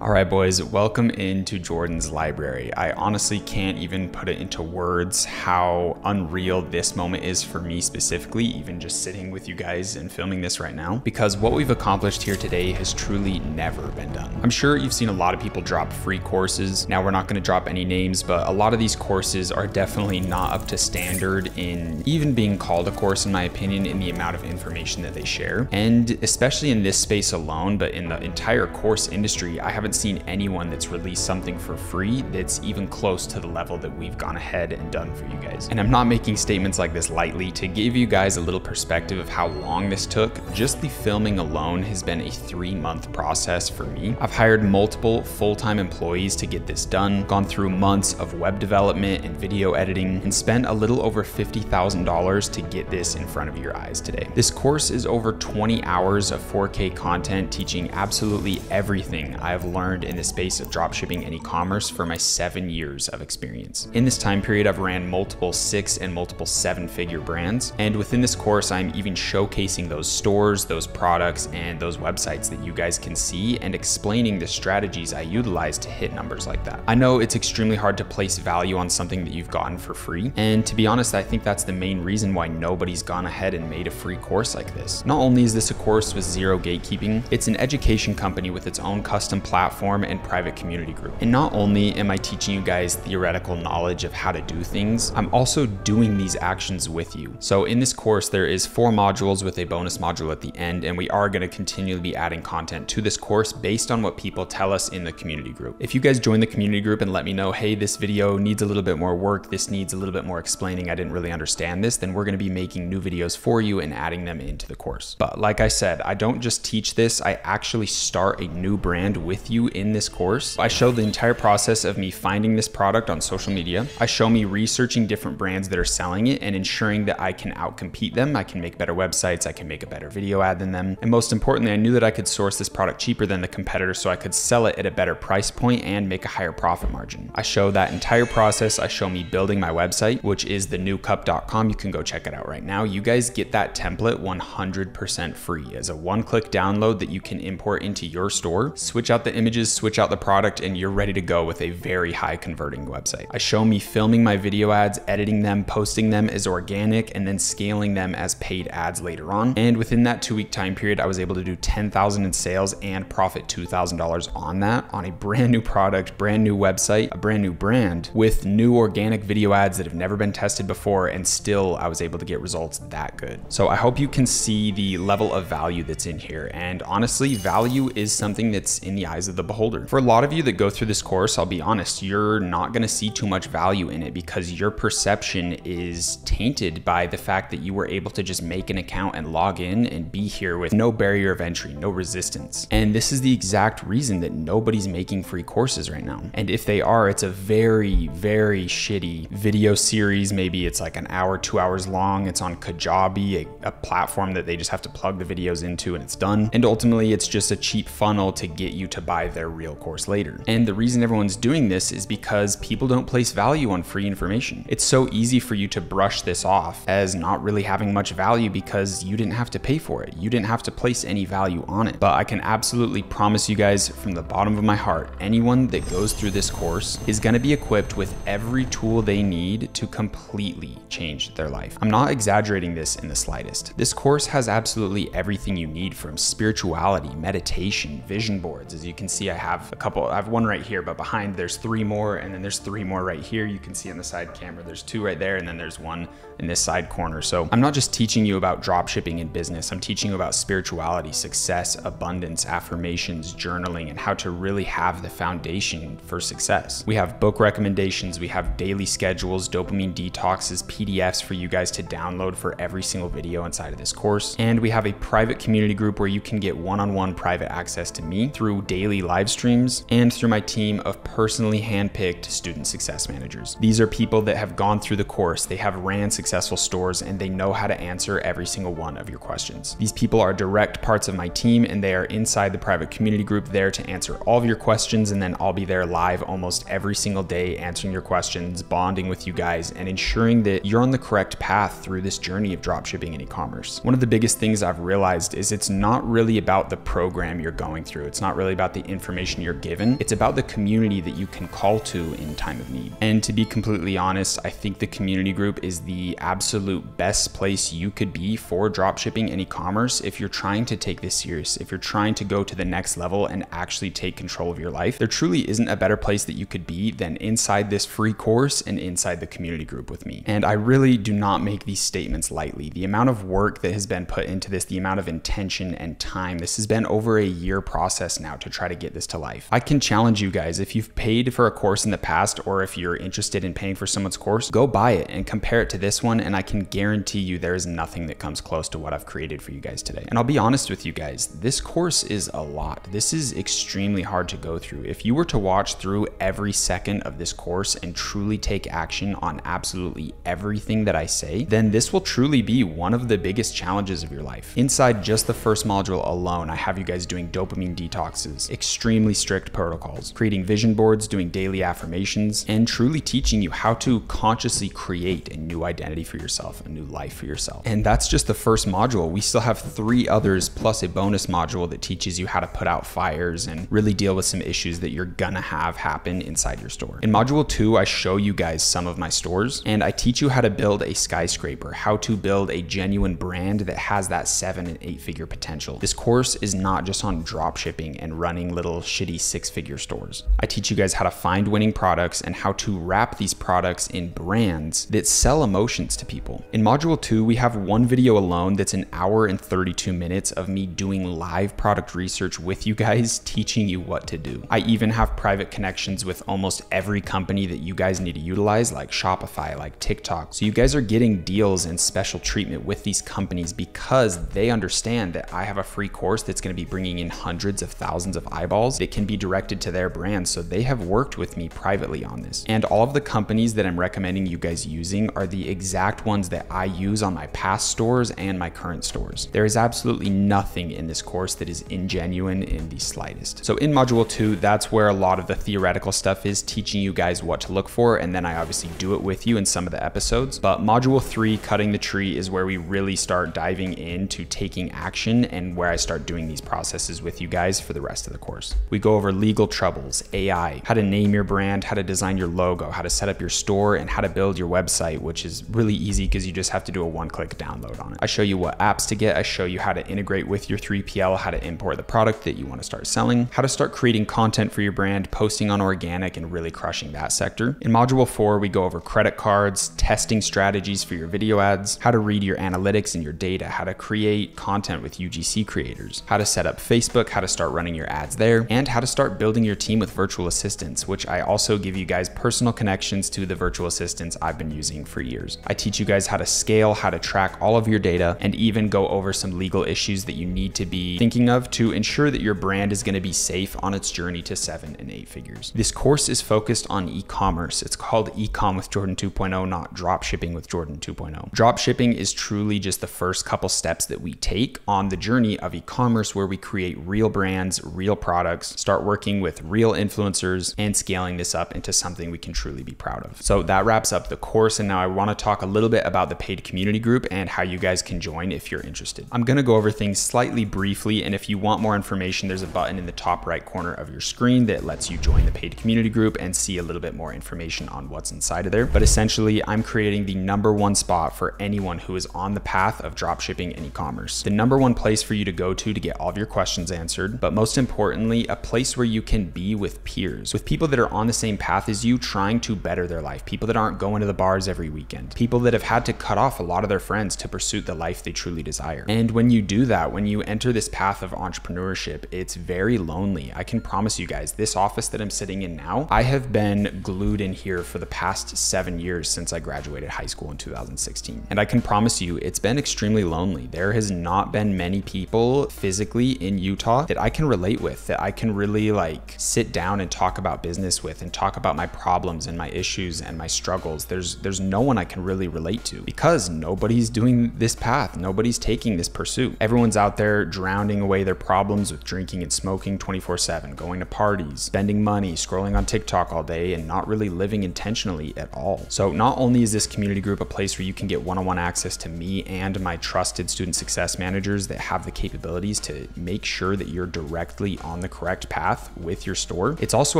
All right, boys, welcome into Jordan's library. I honestly can't even put it into words how unreal this moment is for me specifically, even just sitting with you guys and filming this right now, because what we've accomplished here today has truly never been done. I'm sure you've seen a lot of people drop free courses. Now, we're not going to drop any names, but a lot of these courses are definitely not up to standard in even being called a course, in my opinion, in the amount of information that they share. And especially in this space alone, but in the entire course industry, I haven't seen anyone that's released something for free that's even close to the level that we've gone ahead and done for you guys. And I'm not making statements like this lightly. To give you guys a little perspective of how long this took, just the filming alone has been a 3-month process for me. I've hired multiple full-time employees to get this done, gone through months of web development and video editing, and spent a little over $50,000 to get this in front of your eyes today. This course is over 20 hours of 4K content teaching absolutely everything I have learned in the space of dropshipping and e-commerce for my 7 years of experience. In this time period, I've ran multiple 6 and multiple 7-figure brands. And within this course, I'm even showcasing those stores, those products, and those websites that you guys can see and explaining the strategies I utilize to hit numbers like that. I know it's extremely hard to place value on something that you've gotten for free. And to be honest, I think that's the main reason why nobody's gone ahead and made a free course like this. Not only is this a course with zero gatekeeping, it's an education company with its own custom platform and private community group. And not only am I teaching you guys theoretical knowledge of how to do things, I'm also doing these actions with you. So in this course, there is 4 modules with a bonus module at the end, and we are going to continually be adding content to this course based on what people tell us in the community group. If you guys join the community group and let me know, hey, this video needs a little bit more work, this needs a little bit more explaining, I didn't really understand this, then we're going to be making new videos for you and adding them into the course. But like I said, I don't just teach this, I actually start a new brand with you in this course. I show the entire process of me finding this product on social media. I show me researching different brands that are selling it and ensuring that I can outcompete them. I can make better websites. I can make a better video ad than them. And most importantly, I knew that I could source this product cheaper than the competitor so I could sell it at a better price point and make a higher profit margin. I show that entire process. I show me building my website, which is thenewcup.com. You can go check it out right now. You guys get that template 100% free as a one-click download that you can import into your store, switch out the images, switch out the product, and you're ready to go with a very high converting website. I show me filming my video ads, editing them, posting them as organic, and then scaling them as paid ads later on. And within that 2-week time period, I was able to do $10,000 in sales and profit $2,000 on that, on a brand new product, brand new website, a brand new brand with new organic video ads that have never been tested before. And still I was able to get results that good. So I hope you can see the level of value that's in here. And honestly, value is something that's in the eyes of the beholder. For a lot of you that go through this course, I'll be honest, you're not going to see too much value in it because your perception is tainted by the fact that you were able to just make an account and log in and be here with no barrier of entry, no resistance. And this is the exact reason that nobody's making free courses right now. And if they are, it's a very, very shitty video series. Maybe it's like an hour, 2 hours long. It's on Kajabi, a platform that they just have to plug the videos into and it's done. And ultimately, it's just a cheap funnel to get you to buy their real course later. And the reason everyone's doing this is because people don't place value on free information. It's so easy for you to brush this off as not really having much value because you didn't have to pay for it. You didn't have to place any value on it. But I can absolutely promise you guys from the bottom of my heart, anyone that goes through this course is going to be equipped with every tool they need to completely change their life. I'm not exaggerating this in the slightest. This course has absolutely everything you need, from spirituality, meditation, vision boards. As you can see, I have one right here, but behind there's 3 more, and then there's 3 more right here. You can see on the side camera, there's 2 right there, and then there's 1 in this side corner. So I'm not just teaching you about dropshipping and business. I'm teaching you about spirituality, success, abundance, affirmations, journaling, and how to really have the foundation for success. We have book recommendations. We have daily schedules, dopamine detoxes, PDFs for you guys to download for every single video inside of this course. And we have a private community group where you can get one-on-one private access to me through daily live streams and through my team of personally handpicked student success managers. These are people that have gone through the course, they have ran successful stores, and they know how to answer every single one of your questions. These people are direct parts of my team, and they are inside the private community group there to answer all of your questions, and then I'll be there live almost every single day answering your questions, bonding with you guys, and ensuring that you're on the correct path through this journey of dropshipping and e-commerce. One of the biggest things I've realized is it's not really about the program you're going through. It's not really about the information you're given. It's about the community that you can call to in time of need. And to be completely honest, I think the community group is the absolute best place you could be for dropshipping and e-commerce if you're trying to take this serious, if you're trying to go to the next level and actually take control of your life. There truly isn't a better place that you could be than inside this free course and inside the community group with me. And I really do not make these statements lightly. The amount of work that has been put into this, the amount of intention and time, this has been over a year process now to try to get this to life. I can challenge you guys, if you've paid for a course in the past, or if you're interested in paying for someone's course, go buy it and compare it to this one, and I can guarantee you there is nothing that comes close to what I've created for you guys today. And I'll be honest with you guys, this course is a lot. This is extremely hard to go through. If you were to watch through every second of this course and truly take action on absolutely everything that I say, then this will truly be one of the biggest challenges of your life. Inside just the first module alone, I have you guys doing dopamine detoxes, extremely strict protocols, creating vision boards, doing daily affirmations, and truly teaching you how to consciously create a new identity for yourself, a new life for yourself. And that's just the first module. We still have 3 others plus a bonus module that teaches you how to put out fires and really deal with some issues that you're gonna have happen inside your store. In module 2, I show you guys some of my stores, and I teach you how to build a skyscraper, how to build a genuine brand that has that 7- and 8-figure potential. This course is not just on drop shipping and running little shitty 6-figure stores. I teach you guys how to find winning products and how to wrap these products in brands that sell emotions to people. In module 2, we have one video alone that's an hour and 32 minutes of me doing live product research with you guys, teaching you what to do. I even have private connections with almost every company that you guys need to utilize, like Shopify, like TikTok. So you guys are getting deals and special treatment with these companies because they understand that I have a free course that's going to be bringing in hundreds of thousands of eyeballs that can be directed to their brand. So they have worked with me privately on this. And all of the companies that I'm recommending you guys using are the exact ones that I use on my past stores and my current stores. There is absolutely nothing in this course that is ingenuine in the slightest. So in module 2, that's where a lot of the theoretical stuff is, teaching you guys what to look for, and then I obviously do it with you in some of the episodes. But module 3, cutting the tree, is where we really start diving into taking action and where I start doing these processes with you guys for the rest of the course. We go over legal troubles, AI, how to name your brand, how to design your logo, how to set up your store, and how to build your website, which is really easy because you just have to do a one-click download on it. I show you what apps to get. I show you how to integrate with your 3PL, how to import the product that you want to start selling, how to start creating content for your brand, posting on organic, and really crushing that sector. In module 4, we go over credit cards, testing strategies for your video ads, how to read your analytics and your data, how to create content with UGC creators, how to set up Facebook, how to start running your ads there, and how to start building your team with virtual assistants, which I also give you guys personal connections to the virtual assistants I've been using for years. I teach you guys how to scale, how to track all of your data, and even go over some legal issues that you need to be thinking of to ensure that your brand is going to be safe on its journey to 7 and 8 figures. This course is focused on e-commerce. It's called Ecom with Jordan 2.0, not Dropshipping with Jordan 2.0. Dropshipping is truly just the first couple steps that we take on the journey of e-commerce, where we create real brands, real products, start working with real influencers, and scaling this up into something we can truly be proud of. So that wraps up the course, and now I want to talk a little bit about the paid community group and how you guys can join if you're interested. I'm going to go over things slightly briefly, and if you want more information, there's a button in the top right corner of your screen that lets you join the paid community group and see a little bit more information on what's inside of there. But essentially, I'm creating the #1 spot for anyone who is on the path of dropshipping and e-commerce. The #1 place for you to go to get all of your questions answered, but most importantly, a place where you can be with peers, with people that are on the same path as you, trying to better their life, people that aren't going to the bars every weekend, people that have had to cut off a lot of their friends to pursue the life they truly desire. And when you do that, when you enter this path of entrepreneurship, it's very lonely. I can promise you guys, this office that I'm sitting in now, I have been glued in here for the past 7 years since I graduated high school in 2016. And I can promise you, it's been extremely lonely. There has not been many people physically in Utah that I can relate with, that I can really like sit down and talk about business with and talk about my problems and my issues and my struggles. There's no one I can really relate to because nobody's doing this path. Nobody's taking this pursuit. Everyone's out there drowning away their problems with drinking and smoking 24/7, going to parties, spending money, scrolling on TikTok all day, and not really living intentionally at all. So not only is this community group a place where you can get one-on-one access to me and my trusted student success managers that have the capabilities to make sure that you're directly on the correct path with your store. It's also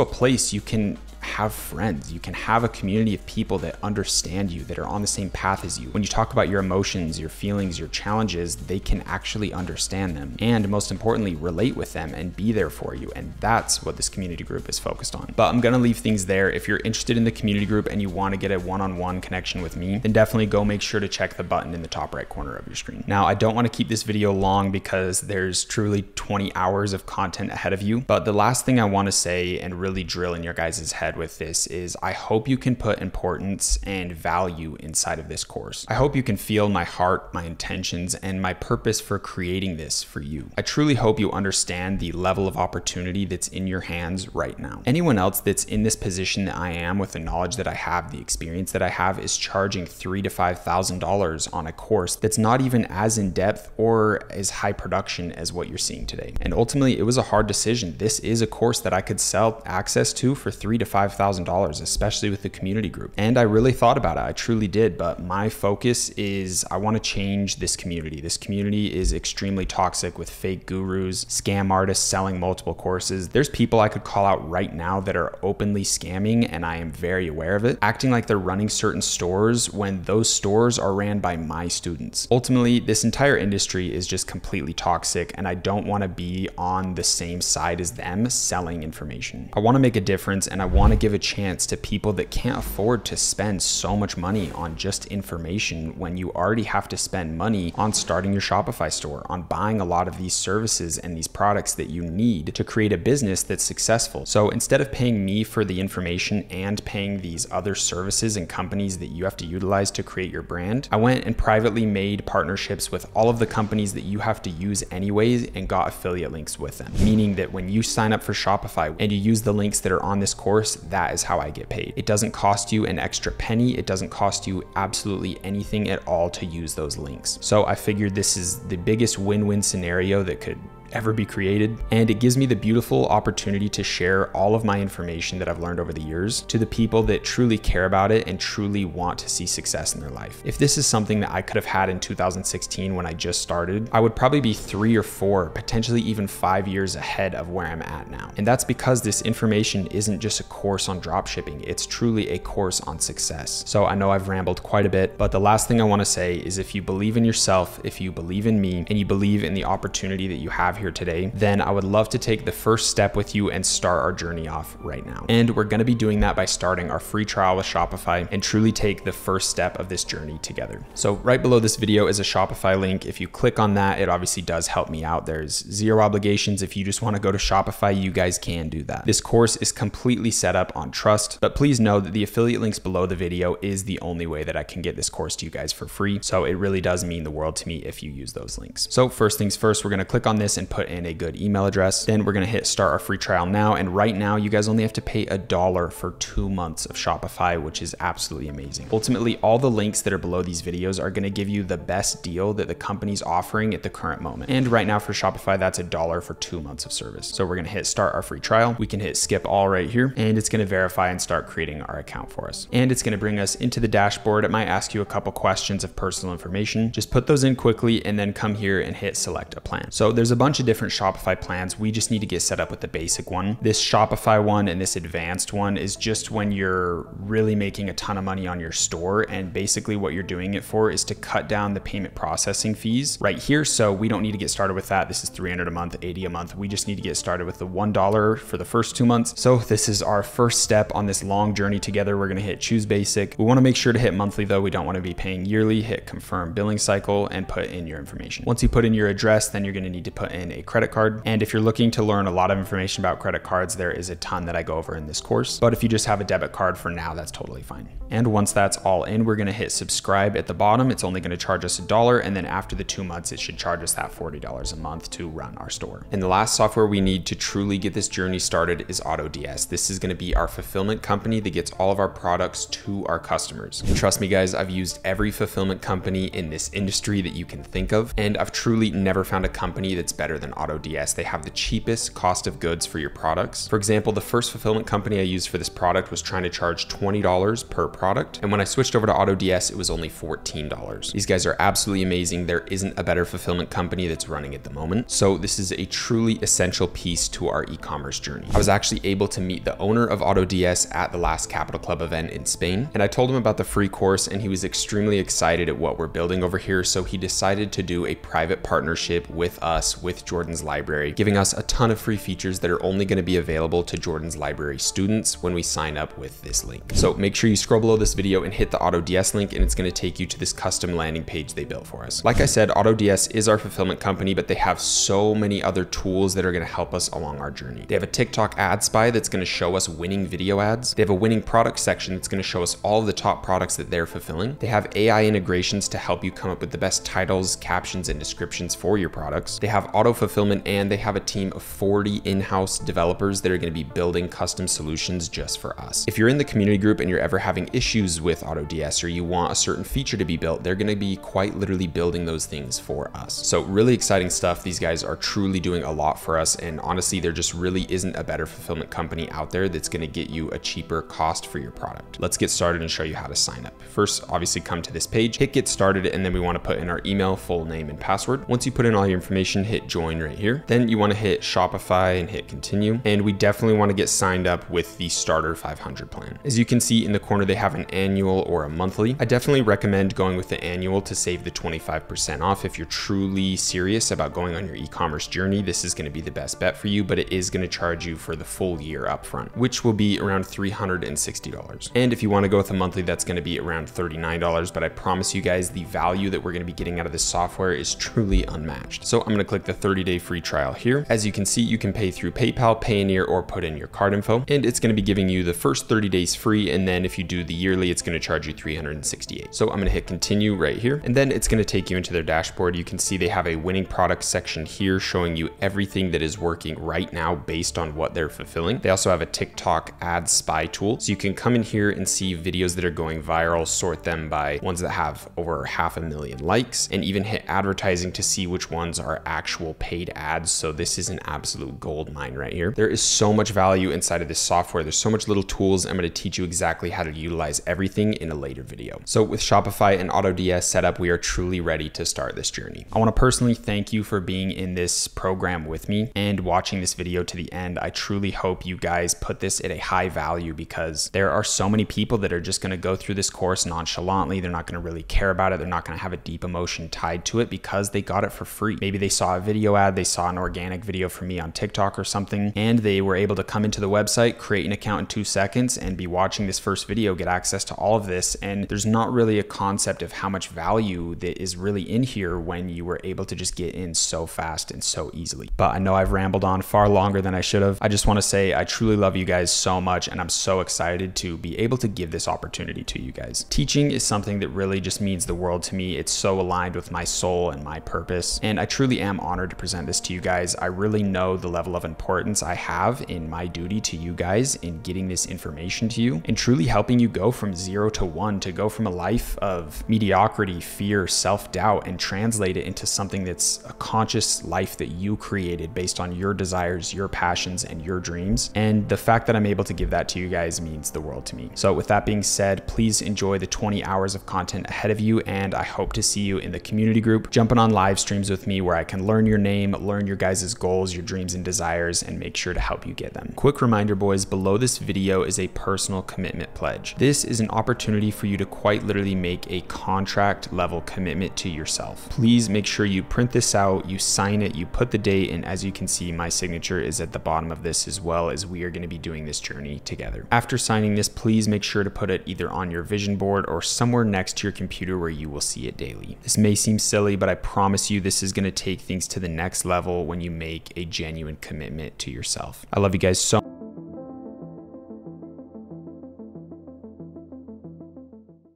a place you can have friends. You can have a community of people that understand you, that are on the same path as you. When you talk about your emotions, your feelings, your challenges, they can actually understand them. And most importantly, relate with them and be there for you. And that's what this community group is focused on. But I'm gonna leave things there. If you're interested in the community group and you wanna get a one-on-one connection with me, then definitely go make sure to check the button in the top right corner of your screen. Now, I don't wanna keep this video long because there's truly 20 hours of content ahead of you. But the last thing I wanna say and really drill in your guys' head with this is I hope you can put importance and value inside of this course. I hope you can feel my heart, my intentions, and my purpose for creating this for you. I truly hope you understand the level of opportunity that's in your hands right now. Anyone else that's in this position that I am, with the knowledge that I have, the experience that I have, is charging $3,000 to $5,000 on a course that's not even as in depth or as high production as what you're seeing today. And ultimately, it was a hard decision. This is a course that I could sell access to for $3,000 to $5,000, especially with the community group. And I really thought about it. I truly did. But my focus is I want to change this community. This community is extremely toxic with fake gurus, scam artists selling multiple courses. There's people I could call out right now that are openly scamming, and I am very aware of it, acting like they're running certain stores when those stores are ran by my students. Ultimately, this entire industry is just completely toxic, and I don't want to be on the same side as them selling information. I want to make a difference, and I want to give a chance to people that can't afford to spend so much money on just information when you already have to spend money on starting your Shopify store, on buying a lot of these services and these products that you need to create a business that's successful. So instead of paying me for the information and paying these other services and companies that you have to utilize to create your brand, I went and privately made partnerships with all of the companies that you have to use anyways and got affiliate links with them. Meaning that when you sign up for Shopify and you use the links that are on this course, that is how I get paid. It doesn't cost you an extra penny. It doesn't cost you absolutely anything at all to use those links. So I figured this is the biggest win-win scenario that could ever be created, and it gives me the beautiful opportunity to share all of my information that I've learned over the years to the people that truly care about it and truly want to see success in their life. If this is something that I could have had in 2016 when I just started, I would probably be 3 or 4, potentially even 5 years ahead of where I'm at now. And that's because this information isn't just a course on dropshipping, it's truly a course on success. So I know I've rambled quite a bit, but the last thing I want to say is if you believe in yourself, if you believe in me, and you believe in the opportunity that you have here today, then I would love to take the first step with you and start our journey off right now. And we're going to be doing that by starting our free trial with Shopify and truly take the first step of this journey together. So right below this video is a Shopify link. If you click on that, it obviously does help me out. There's 0 obligations. If you just want to go to Shopify, you guys can do that. This course is completely set up on trust, but please know that the affiliate links below the video is the only way that I can get this course to you guys for free. So it really does mean the world to me if you use those links. So first things first, we're going to click on this and put in a good email address. Then we're going to hit start our free trial now. And right now you guys only have to pay $1 for 2 months of Shopify, which is absolutely amazing. Ultimately, all the links that are below these videos are going to give you the best deal that the company's offering at the current moment. And right now for Shopify, that's $1 for 2 months of service. So we're going to hit start our free trial. We can hit skip all right here, and it's going to verify and start creating our account for us. And it's going to bring us into the dashboard. It might ask you a couple questions of personal information. Just put those in quickly and then come here and hit select a plan. So there's a bunch of different Shopify plans. We just need to get set up with the basic one. This Shopify one and this advanced one is just when you're really making a ton of money on your store. And basically what you're doing it for is to cut down the payment processing fees right here. So we don't need to get started with that. This is $300 a month, $80 a month. We just need to get started with the $1 for the first 2 months. So this is our first step on this long journey together. We're going to hit choose basic. We want to make sure to hit monthly though. We don't want to be paying yearly. Hit confirm billing cycle and put in your information. Once you put in your address, then you're going to need to put in a credit card. And if you're looking to learn a lot of information about credit cards, there is a ton that I go over in this course. But if you just have a debit card for now, that's totally fine. And once that's all in, we're going to hit subscribe at the bottom. It's only going to charge us $1. And then after the 2 months, it should charge us that $40 a month to run our store. And the last software we need to truly get this journey started is AutoDS. This is going to be our fulfillment company that gets all of our products to our customers. And trust me guys, I've used every fulfillment company in this industry that you can think of. And I've truly never found a company that's better better than AutoDS. They have the cheapest cost of goods for your products. For example, the first fulfillment company I used for this product was trying to charge $20 per product. And when I switched over to AutoDS, it was only $14. These guys are absolutely amazing. There isn't a better fulfillment company that's running at the moment. So this is a truly essential piece to our e-commerce journey. I was actually able to meet the owner of AutoDS at the last Capital Club event in Spain. And I told him about the free course and he was extremely excited at what we're building over here. So he decided to do a private partnership with us, with Jordan's Library, giving us a ton of free features that are only going to be available to Jordan's Library students when we sign up with this link. So make sure you scroll below this video and hit the AutoDS link, and it's going to take you to this custom landing page they built for us. Like I said, AutoDS is our fulfillment company, but they have so many other tools that are going to help us along our journey. They have a Tik Tok Ad Spy that's going to show us winning video ads. They have a winning product section that's going to show us all of the top products that they're fulfilling. They have AI integrations to help you come up with the best titles, captions, and descriptions for your products. They have auto fulfillment, and they have a team of 40 in-house developers that are going to be building custom solutions just for us. If you're in the community group and you're ever having issues with AutoDS or you want a certain feature to be built, they're going to be quite literally building those things for us. So really exciting stuff. These guys are truly doing a lot for us, and honestly, there just really isn't a better fulfillment company out there that's going to get you a cheaper cost for your product. Let's get started and show you how to sign up. First, obviously come to this page, hit get started, and then we want to put in our email, full name, and password. Once you put in all your information, hit join right here. Then you want to hit Shopify and hit continue. And we definitely want to get signed up with the starter 500 plan. As you can see in the corner, they have an annual or a monthly. I definitely recommend going with the annual to save the 25% off. If you're truly serious about going on your e-commerce journey, this is going to be the best bet for you, but it is going to charge you for the full year upfront, which will be around $360. And if you want to go with a monthly, that's going to be around $39. But I promise you guys, the value that we're going to be getting out of this software is truly unmatched. So I'm going to click the 30-day free trial here. As you can see, you can pay through PayPal, Payoneer, or put in your card info, and it's going to be giving you the first 30 days free. And then if you do the yearly, it's going to charge you $368. So I'm going to hit continue right here, and then it's going to take you into their dashboard. You can see they have a winning product section here showing you everything that is working right now based on what they're fulfilling. They also have a Tik Tok Ad Spy tool, so you can come in here and see videos that are going viral, sort them by ones that have over 500,000 likes, and even hit advertising to see which ones are actual paid ads. So this is an absolute gold mine right here. There is so much value inside of this software. There's so much little tools. I'm going to teach you exactly how to utilize everything in a later video. So with Shopify and AutoDS set up, we are truly ready to start this journey. I want to personally thank you for being in this program with me and watching this video to the end. I truly hope you guys put this at a high value, because there are so many people that are just going to go through this course nonchalantly. They're not going to really care about it. They're not going to have a deep emotion tied to it because they got it for free. Maybe they saw a video ad, they saw an organic video from me on TikTok or something, and they were able to come into the website, create an account in 2 seconds, and be watching this first video, get access to all of this. And there's not really a concept of how much value that is really in here when you were able to just get in so fast and so easily. But I know I've rambled on far longer than I should have. I just want to say I truly love you guys so much, and I'm so excited to be able to give this opportunity to you guys. Teaching is something that really just means the world to me. It's so aligned with my soul and my purpose, and I truly am honored to present this to you guys. I really know the level of importance I have in my duty to you guys in getting this information to you and truly helping you go from 0 to 1, to go from a life of mediocrity, fear, self-doubt, and translate it into something that's a conscious life that you created based on your desires, your passions, and your dreams. And the fact that I'm able to give that to you guys means the world to me. So with that being said, please enjoy the 20 hours of content ahead of you, and I hope to see you in the community group, jumping on live streams with me where I can learn your name, learn your guys' goals, your dreams and desires, and make sure to help you get them. Quick reminder, boys, below this video is a personal commitment pledge. This is an opportunity for you to quite literally make a contract level commitment to yourself. Please make sure you print this out, you sign it, you put the date, and as you can see, my signature is at the bottom of this, as well as we are going to be doing this journey together. After signing this, please make sure to put it either on your vision board or somewhere next to your computer where you will see it daily. This may seem silly, but I promise you this is going to take things to the next level when you make a genuine commitment to yourself. I love you guys so much.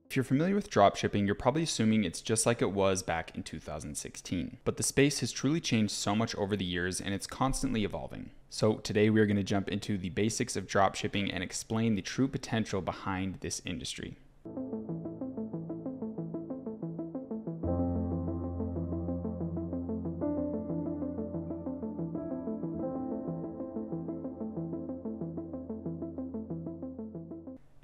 If you're familiar with dropshipping, you're probably assuming it's just like it was back in 2016. But the space has truly changed so much over the years, and it's constantly evolving. So today we are going to jump into the basics of dropshipping and explain the true potential behind this industry.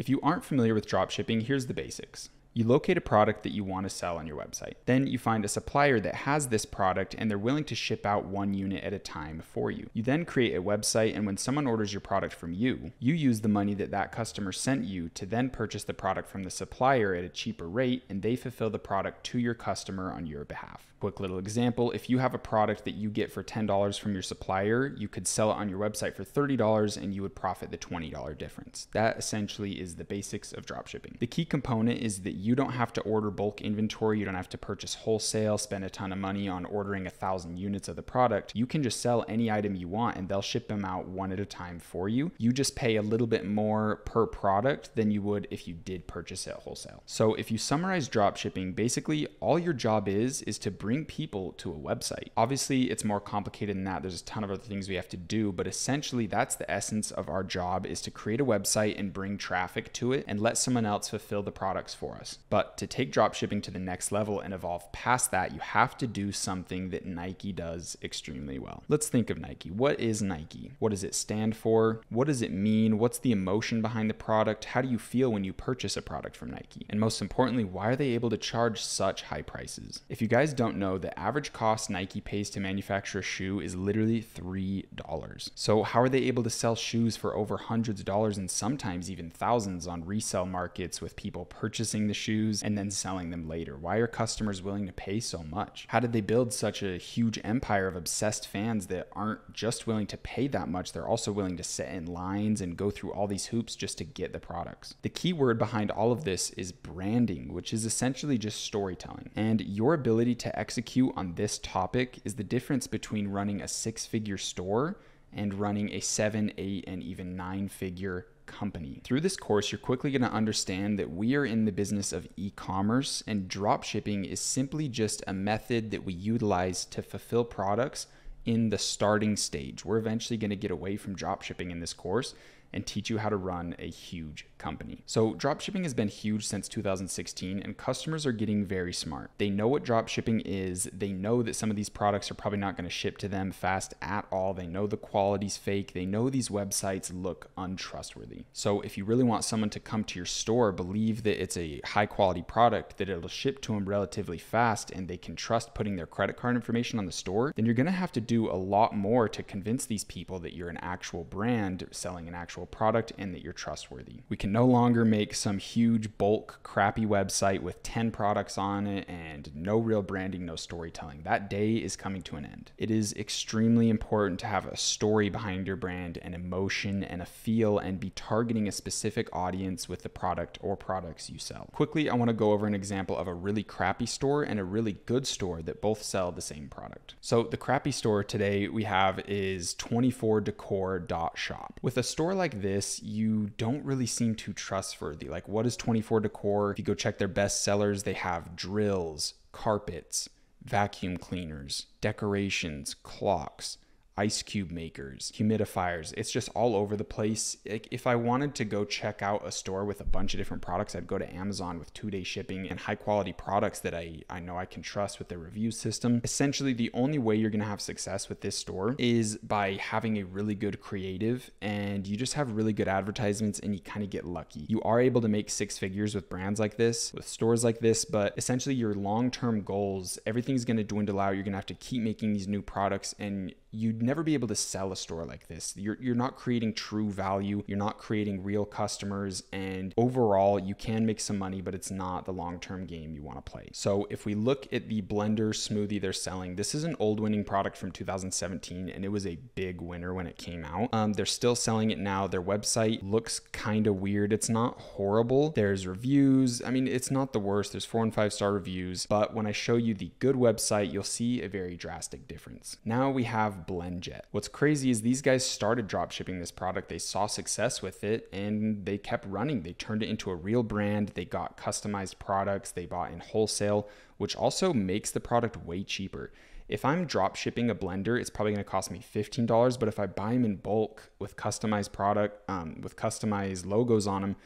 If you aren't familiar with dropshipping, here's the basics. You locate a product that you want to sell on your website. Then you find a supplier that has this product and they're willing to ship out 1 unit at a time for you. You then create a website, and when someone orders your product from you, you use the money that that customer sent you to then purchase the product from the supplier at a cheaper rate, and they fulfill the product to your customer on your behalf. Quick little example, if you have a product that you get for $10 from your supplier, you could sell it on your website for $30 and you would profit the $20 difference. That essentially is the basics of dropshipping. The key component is that you don't have to order bulk inventory, you don't have to purchase wholesale, spend a ton of money on ordering 1,000 units of the product. You can just sell any item you want and they'll ship them out one at a time for you. You just pay a little bit more per product than you would if you did purchase it wholesale. So if you summarize dropshipping, basically all your job is to bring people to a website. Obviously, it's more complicated than that. There's a ton of other things we have to do, but essentially that's the essence of our job, is to create a website and bring traffic to it and let someone else fulfill the products for us. But to take dropshipping to the next level and evolve past that, you have to do something that Nike does extremely well. Let's think of Nike. What is Nike? What does it stand for? What does it mean? What's the emotion behind the product? How do you feel when you purchase a product from Nike? And most importantly, why are they able to charge such high prices? If you guys don't know, the average cost Nike pays to manufacture a shoe is literally $3. So how are they able to sell shoes for over hundreds of dollars and sometimes even thousands on resale markets with people purchasing the shoes and then selling them later? Why are customers willing to pay so much? How did they build such a huge empire of obsessed fans that aren't just willing to pay that much, they're also willing to sit in lines and go through all these hoops just to get the products? The key word behind all of this is branding, which is essentially just storytelling. And your ability to execute on this topic is the difference between running a 6-figure store and running a 7, 8, and even 9-figure company. Through this course, you're quickly going to understand that we are in the business of e-commerce, and dropshipping is simply just a method that we utilize to fulfill products in the starting stage. We're eventually going to get away from dropshipping in this course and teach you how to run a huge company. So dropshipping has been huge since 2016, and customers are getting very smart. They know what dropshipping is. They know that some of these products are probably not going to ship to them fast at all. They know the quality's fake. They know these websites look untrustworthy. So if you really want someone to come to your store, believe that it's a high quality product, that it'll ship to them relatively fast, and they can trust putting their credit card information on the store, then you're going to have to do a lot more to convince these people that you're an actual brand selling an actual product and that you're trustworthy. We can no longer make some huge bulk crappy website with 10 products on it and no real branding, no storytelling. That day is coming to an end. It is extremely important to have a story behind your brand, an emotion and a feel, and be targeting a specific audience with the product or products you sell. Quickly, I want to go over an example of a really crappy store and a really good store that both sell the same product. So the crappy store today we have is 24decor.shop. With a store like this, you don't really seem too trustworthy. Like, what is 24decor? If you go check their best sellers, they have drills, carpets, vacuum cleaners, decorations, clocks, ice cube makers, humidifiers. It's just all over the place. If I wanted to go check out a store with a bunch of different products, I'd go to Amazon with 2-day shipping and high quality products that I know I can trust with their review system. Essentially, the only way you're gonna have success with this store is by having a really good creative, and you just have really good advertisements and you kind of get lucky. You are able to make 6 figures with brands like this, with stores like this, but essentially your long-term goals, everything's gonna dwindle out. You're gonna have to keep making these new products, and you'd never be able to sell a store like this. You're not creating true value. You're not creating real customers. And overall, you can make some money, but it's not the long-term game you want to play. So if we look at the blender smoothie they're selling, this is an old winning product from 2017, and it was a big winner when it came out. They're still selling it now. Their website looks kind of weird. It's not horrible. There's reviews. I mean, it's not the worst. There's 4 and 5-star reviews, but when I show you the good website, you'll see a very drastic difference. Now we have BlendJet. What's crazy is these guys started dropshipping this product. They saw success with it and they kept running. They turned it into a real brand. They got customized products. They bought in wholesale, which also makes the product way cheaper. If I'm dropshipping a blender, it's probably going to cost me $15, but if I buy them in bulk with customized product, with customized logos on them,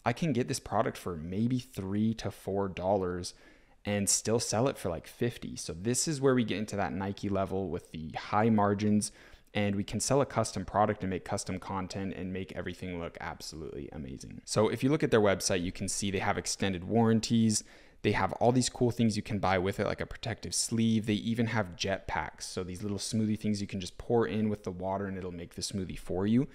I can get this product for maybe $3 to $4 and still sell it for like $50. So this is where we get into that Nike level with the high margins. and we can sell a custom product and make custom content and make everything look absolutely amazing. So if you look at their website, you can see they have extended warranties. They have all these cool things you can buy with it, like a protective sleeve. They even have jet packs. So these little smoothie things you can just pour in with the water and it'll make the smoothie for you.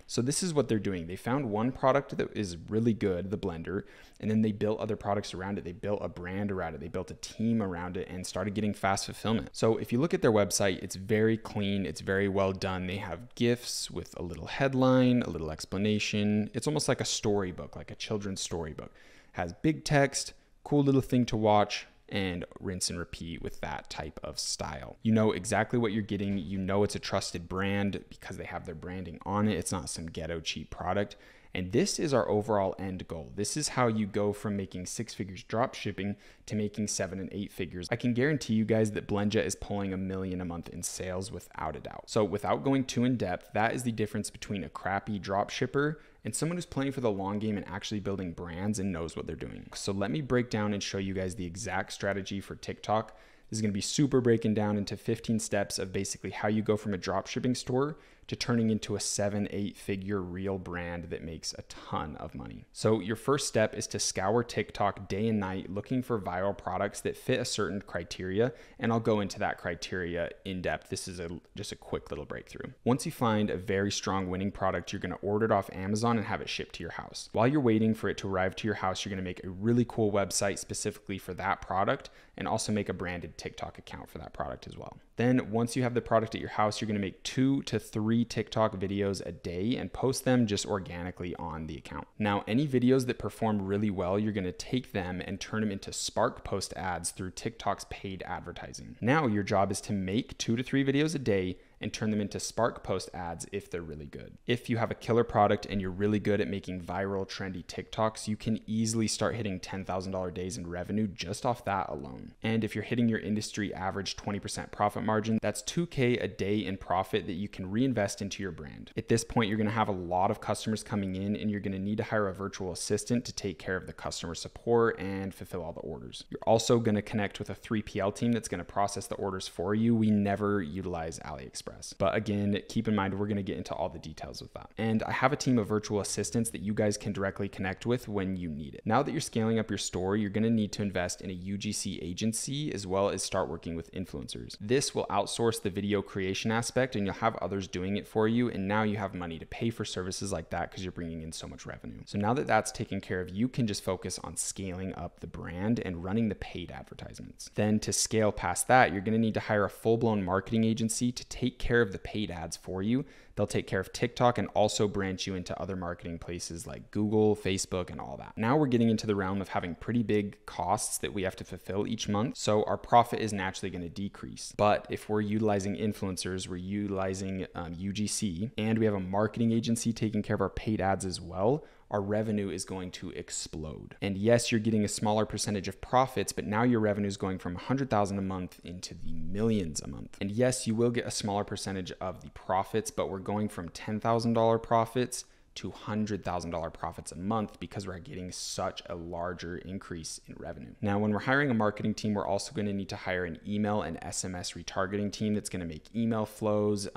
So this is what they're doing. They found one product that is really good, the blender, and then they built other products around it. They built a brand around it. They built a team around it and started getting fast fulfillment. So if you look at their website, it's very clean. It's very well done. They have GIFs with a little headline, a little explanation. It's almost like a storybook, like a children's storybook. Has big text, cool little thing to watch, and rinse and repeat with that type of style. You know exactly what you're getting. You know it's a trusted brand because they have their branding on it. It's not some ghetto cheap product. And this is our overall end goal. This is how you go from making 6 figures drop shipping to making 7 and 8 figures. I can guarantee you guys that Blendjet is pulling $1 million a month in sales without a doubt. So without going too in depth, that is the difference between a crappy drop shipper and someone who's playing for the long game and actually building brands and knows what they're doing. So let me break down and show you guys the exact strategy for TikTok. This is going to be super breaking down into 15 steps of basically how you go from a drop shipping store to turning into a 7-8 figure real brand that makes a ton of money. So your first step is to scour TikTok day and night looking for viral products that fit a certain criteria, and I'll go into that criteria in depth. This is just a quick little breakthrough. Once you find a very strong winning product, you're going to order it off Amazon and have it shipped to your house. While you're waiting for it to arrive to your house, you're going to make a really cool website specifically for that product and also make a branded TikTok account for that product as well. Then once you have the product at your house, you're going to make 2 to 3 TikTok videos a day and post them just organically on the account. Now, any videos that perform really well, you're going to take them and turn them into Spark Post ads through TikTok's paid advertising. Now your job is to make 2 to 3 videos a day and turn them into Spark Post ads if they're really good. If you have a killer product and you're really good at making viral, trendy TikToks, you can easily start hitting $10,000 days in revenue just off that alone. And if you're hitting your industry average 20% profit margin, that's $2K a day in profit that you can reinvest into your brand. At this point, you're gonna have a lot of customers coming in and you're gonna need to hire a virtual assistant to take care of the customer support and fulfill all the orders. You're also gonna connect with a 3PL team that's gonna process the orders for you. We never utilize AliExpress. But again, keep in mind, we're going to get into all the details with that. And I have a team of virtual assistants that you guys can directly connect with when you need it. Now that you're scaling up your store, you're going to need to invest in a UGC agency as well as start working with influencers. This will outsource the video creation aspect and you'll have others doing it for you. And now you have money to pay for services like that because you're bringing in so much revenue. So now that that's taken care of, you can just focus on scaling up the brand and running the paid advertisements. Then to scale past that, you're going to need to hire a full-blown marketing agency to take care of the paid ads for you. They'll take care of TikTok and also branch you into other marketing places like Google, Facebook, and all that. Now we're getting into the realm of having pretty big costs that we have to fulfill each month. So our profit is naturally going to decrease. But if we're utilizing influencers, we're utilizing UGC, and we have a marketing agency taking care of our paid ads as well, our revenue is going to explode. And yes, you're getting a smaller percentage of profits, but now your revenue is going from 100,000 a month into the millions a month. And yes, you will get a smaller percentage of the profits, but we're going from $10,000 profits to $100,000 profits a month because we're getting such a larger increase in revenue. Now, when we're hiring a marketing team, we're also going to need to hire an email and SMS retargeting team that's going to make email flows,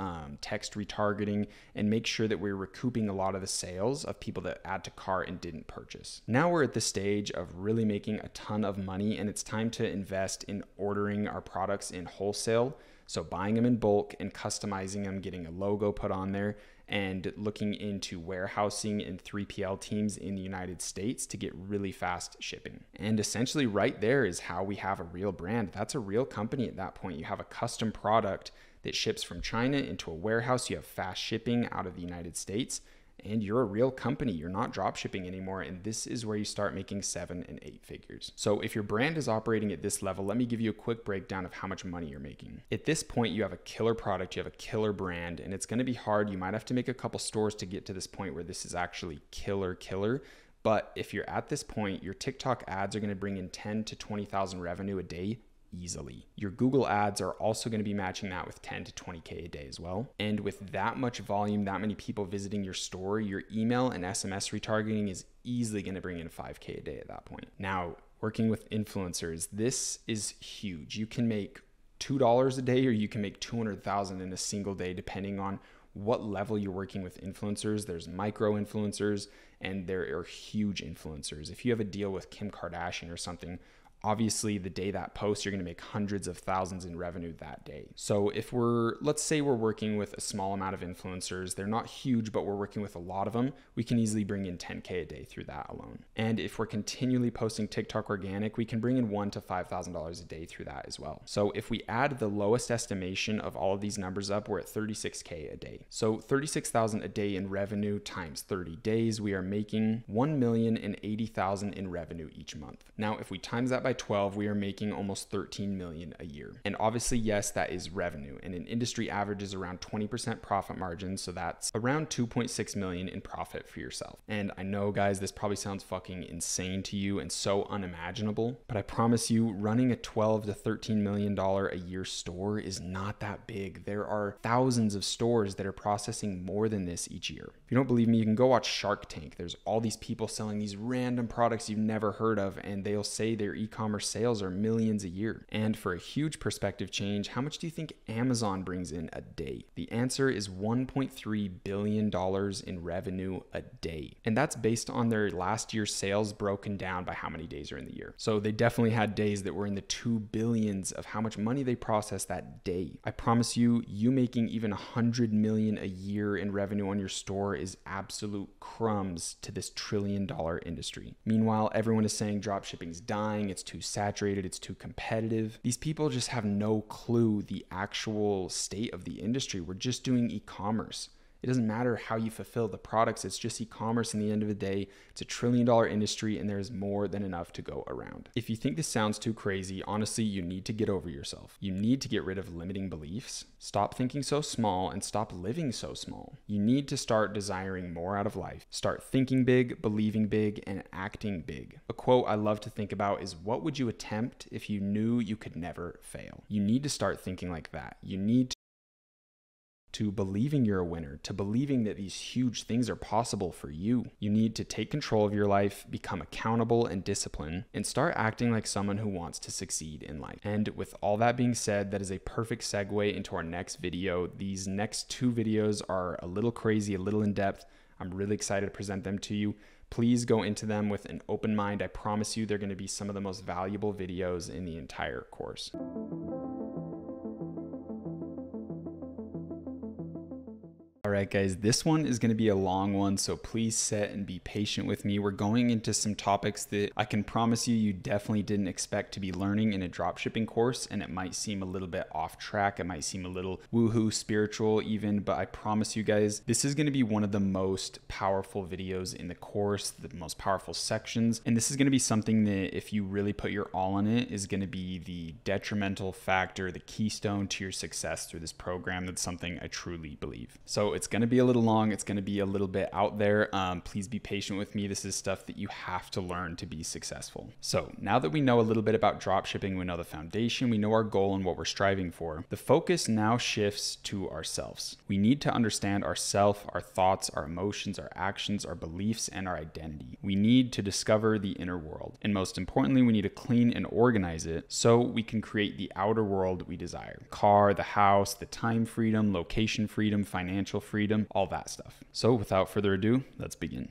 text retargeting, and make sure that we're recouping a lot of the sales of people that add to cart and didn't purchase. Now we're at the stage of really making a ton of money, and it's time to invest in ordering our products in wholesale. So buying them in bulk and customizing them, getting a logo put on there, and looking into warehousing and 3PL teams in the United States to get really fast shipping. And essentially right there is how we have a real brand. That's a real company at that point. You have a custom product that ships from China into a warehouse. You have fast shipping out of the United States. And you're a real company. You're not drop shipping anymore. And this is where you start making 7 and 8 figures. So if your brand is operating at this level, let me give you a quick breakdown of how much money you're making. At this point, you have a killer product, you have a killer brand, and it's going to be hard. You might have to make a couple stores to get to this point where this is actually killer. But if you're at this point, your TikTok ads are going to bring in 10 to 20,000 revenue a day easily. Your Google ads are also going to be matching that with 10 to 20K a day as well. And with that much volume, that many people visiting your store, your email and SMS retargeting is easily going to bring in 5K a day at that point. Now, working with influencers, this is huge. You can make $2 a day, or you can make 200,000 in a single day, depending on what level you're working with influencers. There's micro influencers and there are huge influencers. If you have a deal with Kim Kardashian or something, obviously the day that posts, you're going to make hundreds of thousands in revenue that day. So if let's say we're working with a small amount of influencers, they're not huge, but we're working with a lot of them, we can easily bring in 10K a day through that alone. And if we're continually posting TikTok organic, we can bring in $1,000 to $5,000 a day through that as well. So if we add the lowest estimation of all of these numbers up, we're at 36K a day. So 36,000 a day in revenue times 30 days, we are making 1,080,000 in revenue each month. Now, if we times that by 12, we are making almost 13 million a year. And obviously, yes, that is revenue. And an industry average is around 20% profit margin. So that's around 2.6 million in profit for yourself. And I know, guys, this probably sounds fucking insane to you and so unimaginable, but I promise you, running a $12 to $13 million a year store is not that big. There are thousands of stores that are processing more than this each year. If you don't believe me, you can go watch Shark Tank. There's all these people selling these random products you've never heard of, and they'll say their e-commerce sales are millions a year. And for a huge perspective change, how much do you think Amazon brings in a day? The answer is $1.3 billion in revenue a day. And that's based on their last year's sales broken down by how many days are in the year. So they definitely had days that were in the 2 billions of how much money they processed that day. I promise you, making even 100 million a year in revenue on your store is absolute crumbs to this $1 trillion industry. Meanwhile, everyone is saying dropshipping's dying, it's too saturated, it's too competitive. These people just have no clue the actual state of the industry. We're just doing e-commerce. It doesn't matter how you fulfill the products, it's just e-commerce in the end of the day. It's a $1 trillion industry and there's more than enough to go around. If you think this sounds too crazy, honestly, you need to get over yourself. You need to get rid of limiting beliefs, stop thinking so small, and stop living so small. You need to start desiring more out of life. Start thinking big, believing big, and acting big. A quote I love to think about is, what would you attempt if you knew you could never fail? You need to start thinking like that. You need to believing you're a winner, to believing that these huge things are possible for you. You need to take control of your life, become accountable and disciplined, and start acting like someone who wants to succeed in life. And with all that being said, that is a perfect segue into our next video. These next 2 videos are a little crazy, a little in depth. I'm really excited to present them to you. Please go into them with an open mind. I promise you they're going to be some of the most valuable videos in the entire course. All right, guys, this one is going to be a long one, so please sit and be patient with me. We're going into some topics that I can promise you definitely didn't expect to be learning in a dropshipping course, and it might seem a little bit off track. It might seem a little woohoo spiritual even, but I promise you guys, this is going to be one of the most powerful videos in the course, the most powerful sections, and this is going to be something that if you really put your all in it is going to be the detrimental factor, the keystone to your success through this program. That's something I truly believe. So it's going to be a little long. It's going to be a little bit out there. Please be patient with me. This is stuff that you have to learn to be successful. So now that we know a little bit about dropshipping, we know the foundation, we know our goal and what we're striving for, the focus now shifts to ourselves. We need to understand ourself, our thoughts, our emotions, our actions, our beliefs, and our identity. We need to discover the inner world. And most importantly, we need to clean and organize it so we can create the outer world we desire. The car, the house, the time freedom, location freedom, financial freedom, all that stuff. So without further ado, let's begin.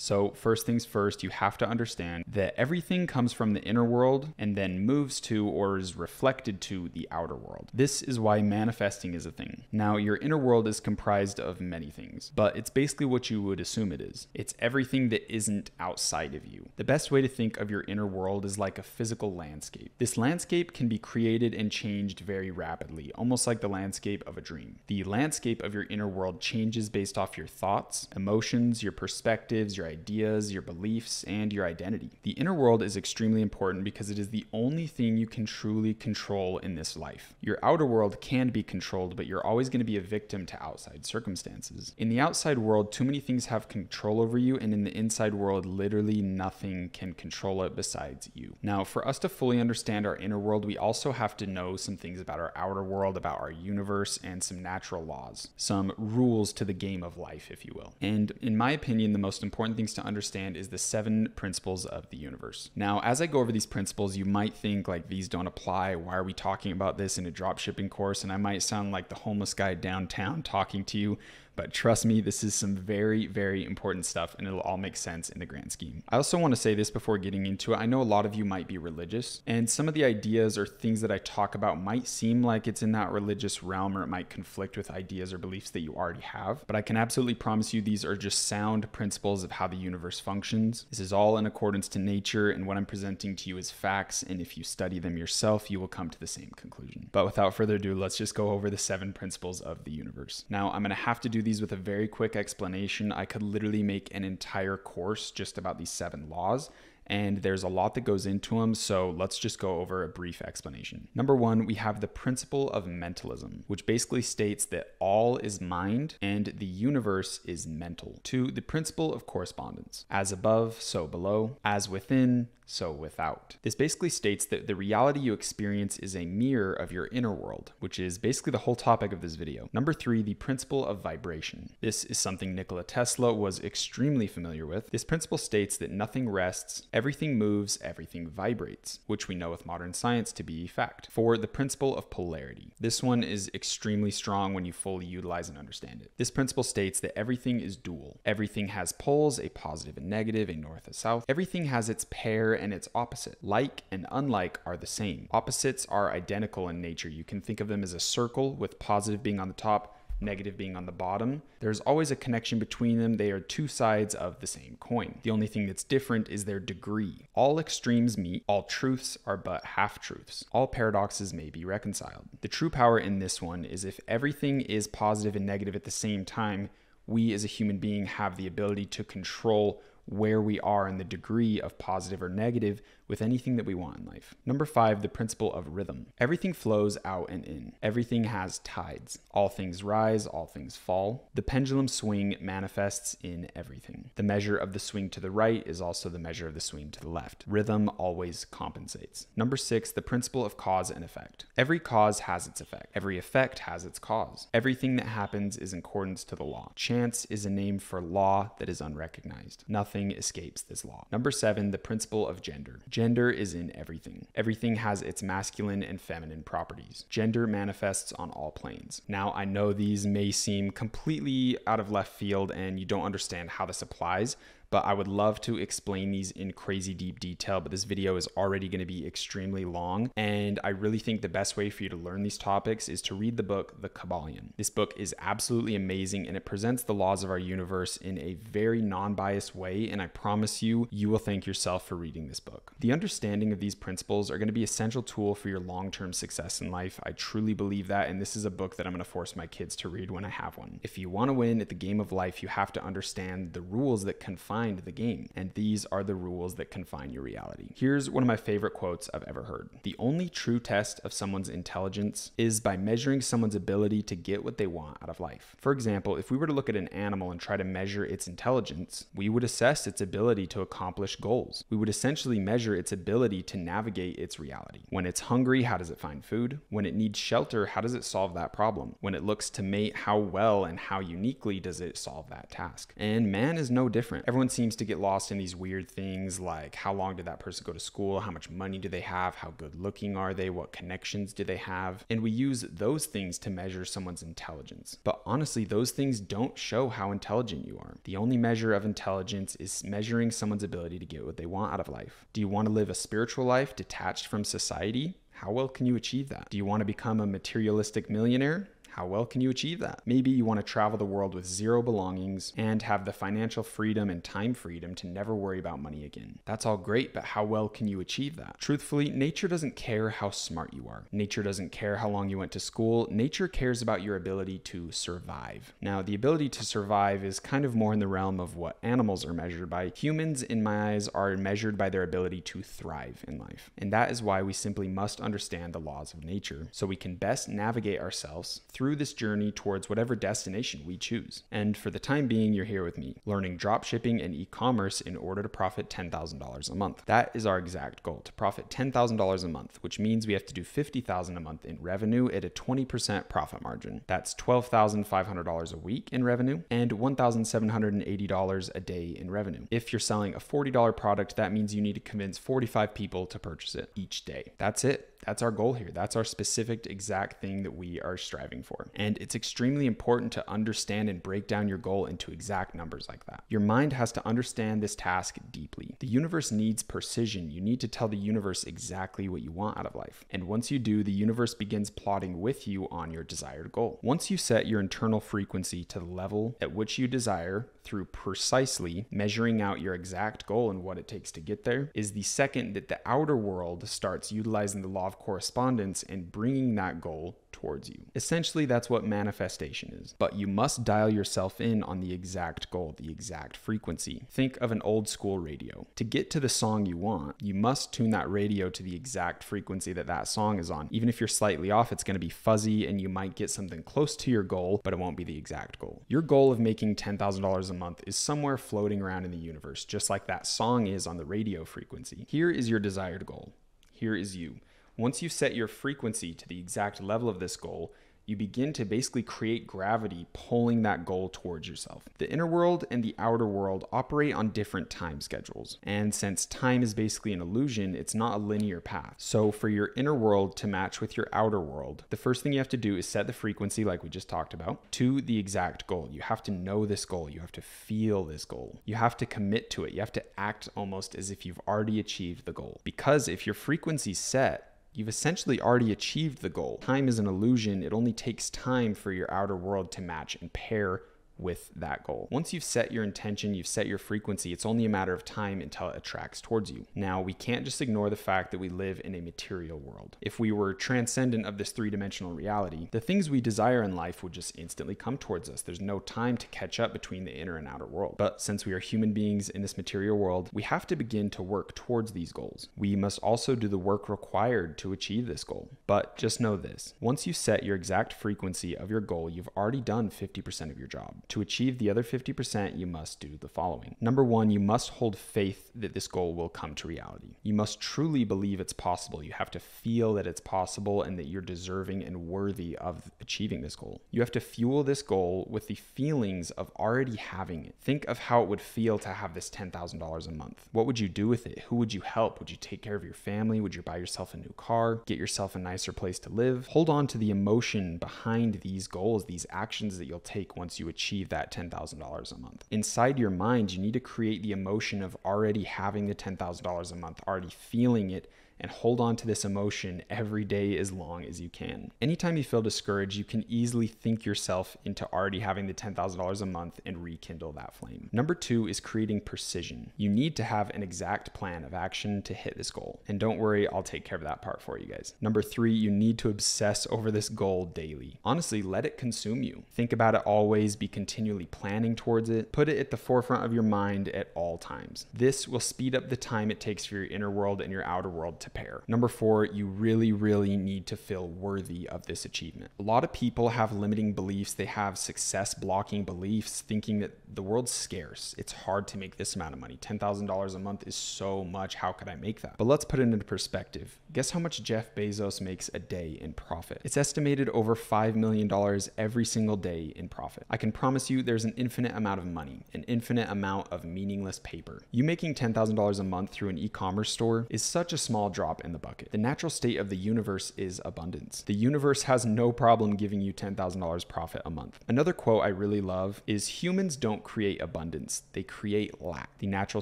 So first things first, you have to understand that everything comes from the inner world and then moves to or is reflected to the outer world. This is why manifesting is a thing. Now, your inner world is comprised of many things, but it's basically what you would assume it is. It's everything that isn't outside of you. The best way to think of your inner world is like a physical landscape. This landscape can be created and changed very rapidly, almost like the landscape of a dream. The landscape of your inner world changes based off your thoughts, emotions, your perspectives, your ideas, your beliefs, and your identity. The inner world is extremely important because it is the only thing you can truly control in this life. Your outer world can be controlled, but you're always going to be a victim to outside circumstances. In the outside world, too many things have control over you, and in the inside world, literally nothing can control it besides you. Now, for us to fully understand our inner world, we also have to know some things about our outer world, about our universe, and some natural laws, some rules to the game of life, if you will. And in my opinion, the most important things to understand is the 7 principles of the universe. Now, as I go over these principles, you might think like these don't apply. Why are we talking about this in a dropshipping course? And I might sound like the homeless guy downtown talking to you, but trust me, this is some very, very important stuff, and it'll all make sense in the grand scheme. I also want to say this before getting into it. I know a lot of you might be religious, and some of the ideas or things that I talk about might seem like it's in that religious realm, or it might conflict with ideas or beliefs that you already have. But I can absolutely promise you these are just sound principles of how the universe functions. This is all in accordance to nature, and what I'm presenting to you is facts, and if you study them yourself, you will come to the same conclusion. But without further ado, let's just go over the 7 principles of the universe. Now, I'm going to have to do these with a very quick explanation. I could literally make an entire course just about these 7 laws, and there's a lot that goes into them, so let's just go over a brief explanation. Number 1, we have the principle of mentalism, which basically states that all is mind and the universe is mental. 2, the principle of correspondence. As above, so below. As within, so without. This basically states that the reality you experience is a mirror of your inner world, which is basically the whole topic of this video. Number 3, the principle of vibration. This is something Nikola Tesla was extremely familiar with. This principle states that nothing rests, everything moves, everything vibrates, which we know with modern science to be fact. 4, the principle of polarity. This one is extremely strong when you fully utilize and understand it. This principle states that everything is dual. Everything has poles, a positive and negative, a north and south. Everything has its pair and its opposite. Like and unlike are the same. Opposites are identical in nature. You can think of them as a circle, with positive being on the top, negative being on the bottom. There's always a connection between them. They are 2 sides of the same coin. The only thing that's different is their degree. All extremes meet. All truths are but half-truths. All paradoxes may be reconciled. The true power in this one is if everything is positive and negative at the same time, we as a human being have the ability to control where we are in the degree of positive or negative with anything that we want in life. Number 5, the principle of rhythm. Everything flows out and in. Everything has tides. All things rise, all things fall. The pendulum swing manifests in everything. The measure of the swing to the right is also the measure of the swing to the left. Rhythm always compensates. Number 6, the principle of cause and effect. Every cause has its effect. Every effect has its cause. Everything that happens is in accordance to the law. Chance is a name for law that is unrecognized. Nothing escapes this law. Number 7, the principle of gender. Gender is in everything. Everything has its masculine and feminine properties. Gender manifests on all planes. Now, I know these may seem completely out of left field and you don't understand how this applies, but I would love to explain these in crazy deep detail, but this video is already going to be extremely long, and I really think the best way for you to learn these topics is to read the book, The Kabbalion. This book is absolutely amazing, and it presents the laws of our universe in a very non-biased way, and I promise you, you will thank yourself for reading this book. The understanding of these principles are going to be an essential tool for your long-term success in life. I truly believe that, and this is a book that I'm going to force my kids to read when I have one. If you want to win at the game of life, you have to understand the rules that confine the game, and these are the rules that confine your reality. Here's one of my favorite quotes I've ever heard. The only true test of someone's intelligence is by measuring someone's ability to get what they want out of life. For example, if we were to look at an animal and try to measure its intelligence, we would assess its ability to accomplish goals. We would essentially measure its ability to navigate its reality. When it's hungry, how does it find food? When it needs shelter, how does it solve that problem? When it looks to mate, how well and how uniquely does it solve that task? And man is no different. Everyone seems to get lost in these weird things like how long did that person go to school? How much money do they have? How good looking are they? What connections do they have? And we use those things to measure someone's intelligence. But honestly, those things don't show how intelligent you are. The only measure of intelligence is measuring someone's ability to get what they want out of life. Do you want to live a spiritual life detached from society? How well can you achieve that? Do you want to become a materialistic millionaire? How well can you achieve that? Maybe you want to travel the world with zero belongings and have the financial freedom and time freedom to never worry about money again. That's all great, but how well can you achieve that? Truthfully, nature doesn't care how smart you are. Nature doesn't care how long you went to school. Nature cares about your ability to survive. Now, the ability to survive is kind of more in the realm of what animals are measured by. Humans, in my eyes, are measured by their ability to thrive in life. And that is why we simply must understand the laws of nature so we can best navigate ourselves through this journey towards whatever destination we choose. And for the time being, you're here with me, learning dropshipping and e-commerce in order to profit $10,000 a month. That is our exact goal, to profit $10,000 a month, which means we have to do $50,000 a month in revenue at a 20% profit margin. That's $12,500 a week in revenue and $1,780 a day in revenue. If you're selling a $40 product, that means you need to convince 45 people to purchase it each day. That's it. That's our goal here. That's our specific exact thing that we are striving for. And it's extremely important to understand and break down your goal into exact numbers like that. Your mind has to understand this task deeply. The universe needs precision. You need to tell the universe exactly what you want out of life. And once you do, the universe begins plotting with you on your desired goal. Once you set your internal frequency to the level at which you desire through precisely measuring out your exact goal and what it takes to get there, is the second that the outer world starts utilizing the law of correspondence and bringing that goal towards you. Essentially, that's what manifestation is. But you must dial yourself in on the exact goal, the exact frequency. Think of an old school radio. To get to the song you want, you must tune that radio to the exact frequency that that song is on. Even if you're slightly off, it's going to be fuzzy and you might get something close to your goal, but it won't be the exact goal. Your goal of making $10,000 a month is somewhere floating around in the universe, just like that song is on the radio frequency. Here is your desired goal. Here is you. Once you set your frequency to the exact level of this goal, you begin to basically create gravity pulling that goal towards yourself. The inner world and the outer world operate on different time schedules. And since time is basically an illusion, it's not a linear path. So for your inner world to match with your outer world, the first thing you have to do is set the frequency, like we just talked about, to the exact goal. You have to know this goal. You have to feel this goal. You have to commit to it. You have to act almost as if you've already achieved the goal. Because if your frequency's set, you've essentially already achieved the goal. Time is an illusion. It only takes time for your outer world to match and pair with that goal. Once you've set your intention, you've set your frequency, it's only a matter of time until it attracts towards you. Now, we can't just ignore the fact that we live in a material world. If we were transcendent of this three-dimensional reality, the things we desire in life would just instantly come towards us. There's no time to catch up between the inner and outer world. But since we are human beings in this material world, we have to begin to work towards these goals. We must also do the work required to achieve this goal. But just know this, once you set your exact frequency of your goal, you've already done 50% of your job. To achieve the other 50%, you must do the following. Number one, you must hold faith that this goal will come to reality. You must truly believe it's possible. You have to feel that it's possible and that you're deserving and worthy of achieving this goal. You have to fuel this goal with the feelings of already having it. Think of how it would feel to have this $10,000 a month. What would you do with it? Who would you help? Would you take care of your family? Would you buy yourself a new car? Get yourself a nicer place to live? Hold on to the emotion behind these goals, these actions that you'll take once you achieve that $10,000 a month. Inside your mind, you need to create the emotion of already having the $10,000 a month, already feeling it, and hold on to this emotion every day as long as you can. Anytime you feel discouraged, you can easily think yourself into already having the $10,000 a month and rekindle that flame. Number two is creating precision. You need to have an exact plan of action to hit this goal. And don't worry, I'll take care of that part for you guys. Number three, you need to obsess over this goal daily. Honestly, let it consume you. Think about it always, be continually planning towards it. Put it at the forefront of your mind at all times. This will speed up the time it takes for your inner world and your outer world to pair. Number four, you really need to feel worthy of this achievement. A lot of people have limiting beliefs. They have success blocking beliefs, thinking that the world's scarce. It's hard to make this amount of money. $10,000 a month is so much. How could I make that? But let's put it into perspective. Guess how much Jeff Bezos makes a day in profit? It's estimated over $5 million every single day in profit. I can promise you there's an infinite amount of money, an infinite amount of meaningless paper. You making $10,000 a month through an e-commerce store is such a small drop in the bucket. The natural state of the universe is abundance. The universe has no problem giving you $10,000 profit a month. Another quote I really love is, humans don't don't create abundance, they create lack. The natural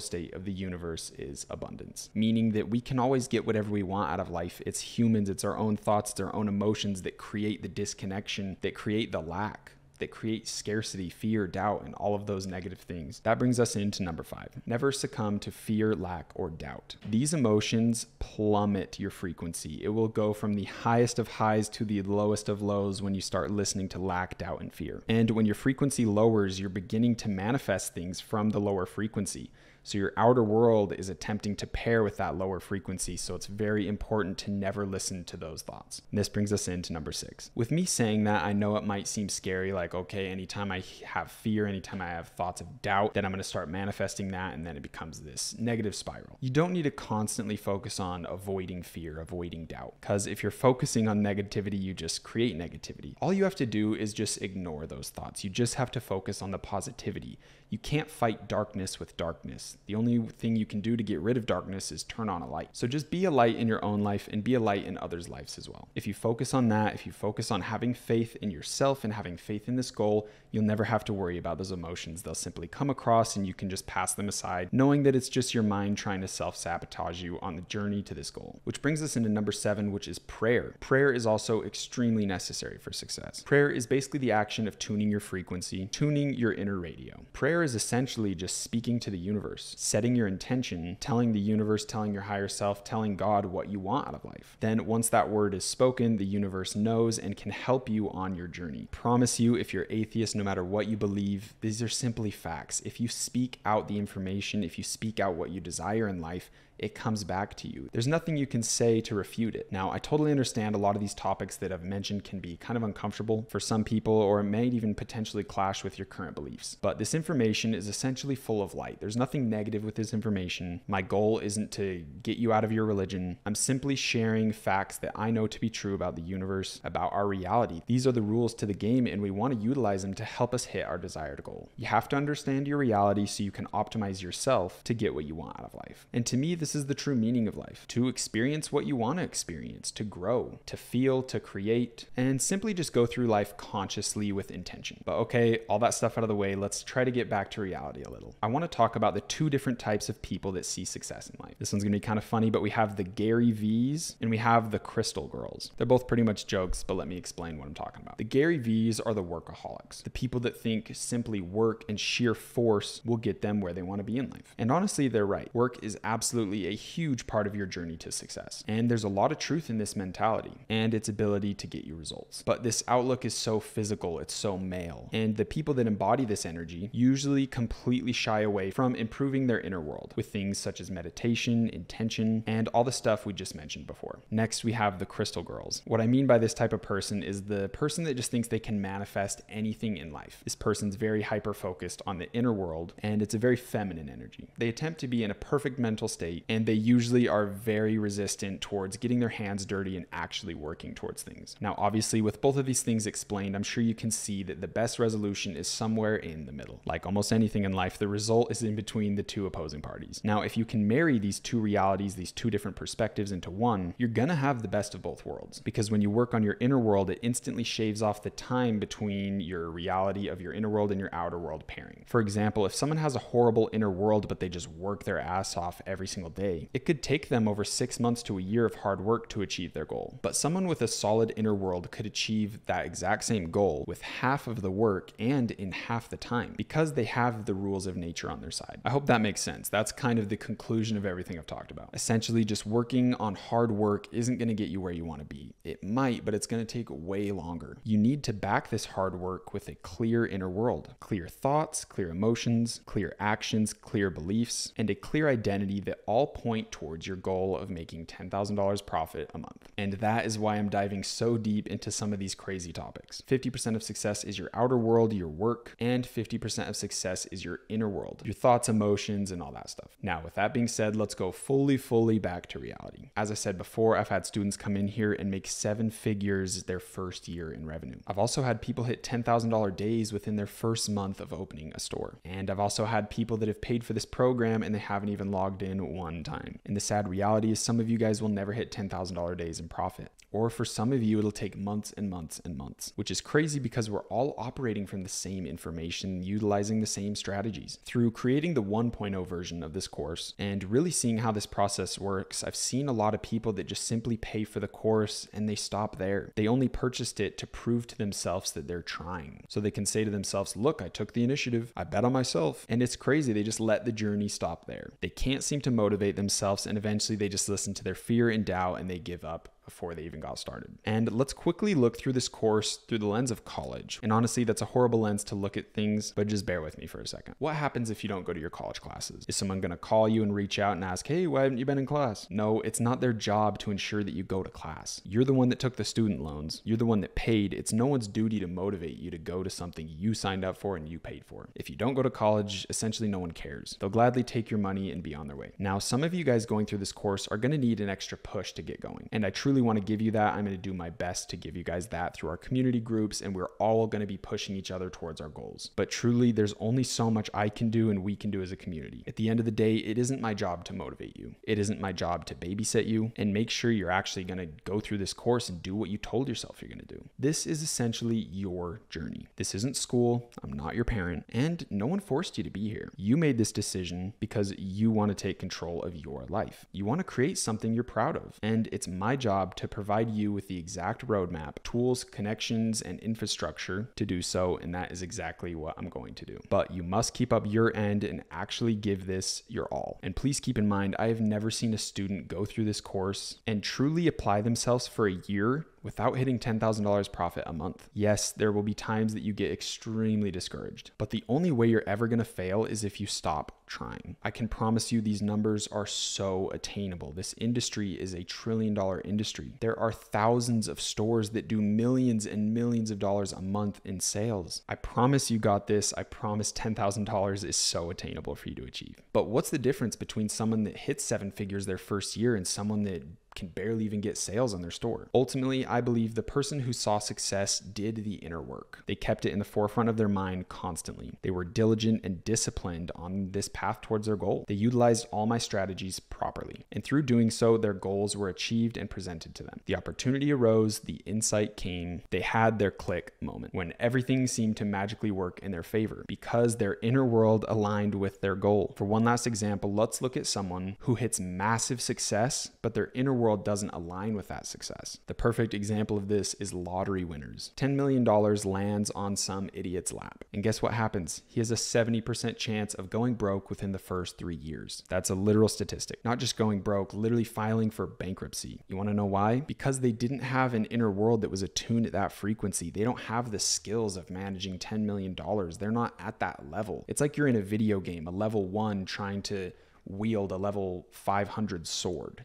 state of the universe is abundance, meaning that we can always get whatever we want out of life. It's humans, it's our own thoughts, it's our own emotions that create the disconnection, that create the lack, that create scarcity, fear, doubt, and all of those negative things. That brings us into number 5. Never succumb to fear, lack, or doubt. These emotions plummet your frequency. It will go from the highest of highs to the lowest of lows when you start listening to lack, doubt, and fear. And when your frequency lowers, you're beginning to manifest things from the lower frequency. So your outer world is attempting to pair with that lower frequency. So it's very important to never listen to those thoughts. And this brings us into number 6. With me saying that, I know it might seem scary, like, okay, anytime I have fear, anytime I have thoughts of doubt, then I'm going to start manifesting that, and then it becomes this negative spiral. You don't need to constantly focus on avoiding fear, avoiding doubt, because if you're focusing on negativity, you just create negativity. All you have to do is just ignore those thoughts. You just have to focus on the positivity. You can't fight darkness with darkness. The only thing you can do to get rid of darkness is turn on a light. So just be a light in your own life and be a light in others' lives as well. If you focus on that, if you focus on having faith in yourself and having faith in this goal, you'll never have to worry about those emotions. They'll simply come across and you can just pass them aside, knowing that it's just your mind trying to self-sabotage you on the journey to this goal. Which brings us into number 7, which is prayer. Prayer is also extremely necessary for success. Prayer is basically the action of tuning your frequency, tuning your inner radio. Prayer is essentially just speaking to the universe, setting your intention, telling the universe, telling your higher self, telling God what you want out of life. Then once that word is spoken, the universe knows and can help you on your journey. Promise you, if you're atheist, no matter what you believe, these are simply facts. If you speak out the information, if you speak out what you desire in life, it comes back to you. There's nothing you can say to refute it. Now, I totally understand a lot of these topics that I've mentioned can be kind of uncomfortable for some people, or it may even potentially clash with your current beliefs. But this information is essentially full of light. There's nothing negative with this information. My goal isn't to get you out of your religion. I'm simply sharing facts that I know to be true about the universe, about our reality. These are the rules to the game, and we want to utilize them to help us hit our desired goal. You have to understand your reality so you can optimize yourself to get what you want out of life. And to me, this is the true meaning of life: to experience what you want to experience, to grow, to feel, to create, and simply just go through life consciously with intention. But okay, all that stuff out of the way, let's try to get back to reality a little. I want to talk about the 2 different types of people that see success in life. This one's gonna be kind of funny, but we have the Gary V's and we have the Crystal Girls. They're both pretty much jokes, but let me explain what I'm talking about. The Gary V's are the workaholics, the people that think simply work and sheer force will get them where they want to be in life. And honestly, they're right. Work is absolutely a huge part of your journey to success. And there's a lot of truth in this mentality and its ability to get you results. But this outlook is so physical, it's so male. And the people that embody this energy usually completely shy away from improving their inner world with things such as meditation, intention, and all the stuff we just mentioned before. Next, we have the Crystal Girls. What I mean by this type of person is the person that just thinks they can manifest anything in life. This person's very hyper-focused on the inner world, and it's a very feminine energy. They attempt to be in a perfect mental state, and they usually are very resistant towards getting their hands dirty and actually working towards things. Now, obviously, with both of these things explained, I'm sure you can see that the best resolution is somewhere in the middle. Like almost anything in life, the result is in between the 2 opposing parties. Now, if you can marry these 2 realities, these 2 different perspectives into one, you're gonna have the best of both worlds. Because when you work on your inner world, it instantly shaves off the time between your reality of your inner world and your outer world pairing. For example, if someone has a horrible inner world, but they just work their ass off every single day, it could take them over 6 months to a year of hard work to achieve their goal. But someone with a solid inner world could achieve that exact same goal with half of the work and in half the time, because they have the rules of nature on their side. I hope that makes sense. That's kind of the conclusion of everything I've talked about. Essentially, just working on hard work isn't going to get you where you want to be. It might, but it's going to take way longer. You need to back this hard work with a clear inner world, clear thoughts, clear emotions, clear actions, clear beliefs, and a clear identity that all point towards your goal of making $10,000 profit a month. And that is why I'm diving so deep into some of these crazy topics. 50% of success is your outer world, your work, and 50% of success is your inner world, your thoughts, emotions, and all that stuff. Now, with that being said, let's go fully back to reality. As I said before, I've had students come in here and make 7 figures their first year in revenue. I've also had people hit $10,000 days within their first month of opening a store. And I've also had people that have paid for this program and they haven't even logged in one one time. And the sad reality is some of you guys will never hit $10,000 days in profit. Or for some of you, it'll take months and months and months, which is crazy because we're all operating from the same information, utilizing the same strategies. Through creating the 1.0 version of this course and really seeing how this process works, I've seen a lot of people that just simply pay for the course and they stop there. They only purchased it to prove to themselves that they're trying. So they can say to themselves, look, I took the initiative, I bet on myself. And it's crazy. They just let the journey stop there. They can't seem to motivate themselves, and eventually they just listen to their fear and doubt and they give up before they even got started. And let's quickly look through this course through the lens of college. And honestly, that's a horrible lens to look at things, but just bear with me for a second. What happens if you don't go to your college classes? Is someone going to call you and reach out and ask, hey, why haven't you been in class? No, it's not their job to ensure that you go to class. You're the one that took the student loans. You're the one that paid. It's no one's duty to motivate you to go to something you signed up for and you paid for. If you don't go to college, essentially no one cares. They'll gladly take your money and be on their way. Now, some of you guys going through this course are going to need an extra push to get going. And I truly want to give you that. I'm going to do my best to give you guys that through our community groups, and we're all going to be pushing each other towards our goals. But truly, there's only so much I can do and we can do as a community. At the end of the day, it isn't my job to motivate you. It isn't my job to babysit you and make sure you're actually going to go through this course and do what you told yourself you're going to do. This is essentially your journey. This isn't school. I'm not your parent, and no one forced you to be here. You made this decision because you want to take control of your life. You want to create something you're proud of, and it's my job to provide you with the exact roadmap, tools, connections, and infrastructure to do so, and that is exactly what I'm going to do. But you must keep up your end and actually give this your all. And please keep in mind, I have never seen a student go through this course and truly apply themselves for a year without hitting $10,000 profit a month. Yes, there will be times that you get extremely discouraged, but the only way you're ever going to fail is if you stop trying. I can promise you these numbers are so attainable. This industry is a $1 trillion industry. There are thousands of stores that do millions and millions of dollars a month in sales. I promise you got this. I promise $10,000 is so attainable for you to achieve. But what's the difference between someone that hits 7 figures their first year and someone that can barely even get sales on their store? Ultimately, I believe the person who saw success did the inner work. They kept it in the forefront of their mind constantly. They were diligent and disciplined on this path towards their goal. They utilized all my strategies properly, and through doing so, their goals were achieved and presented to them. The opportunity arose, the insight came, they had their click moment when everything seemed to magically work in their favor because their inner world aligned with their goal. For one last example, let's look at someone who hits massive success, but their inner world doesn't align with that success. The perfect example of this is lottery winners. $10 million lands on some idiot's lap. And guess what happens? He has a 70% chance of going broke within the first 3 years. That's a literal statistic. Not just going broke, literally filing for bankruptcy. You want to know why? Because they didn't have an inner world that was attuned at that frequency. They don't have the skills of managing $10 million. They're not at that level. It's like you're in a video game, a level 1 trying to wield a level 500 sword.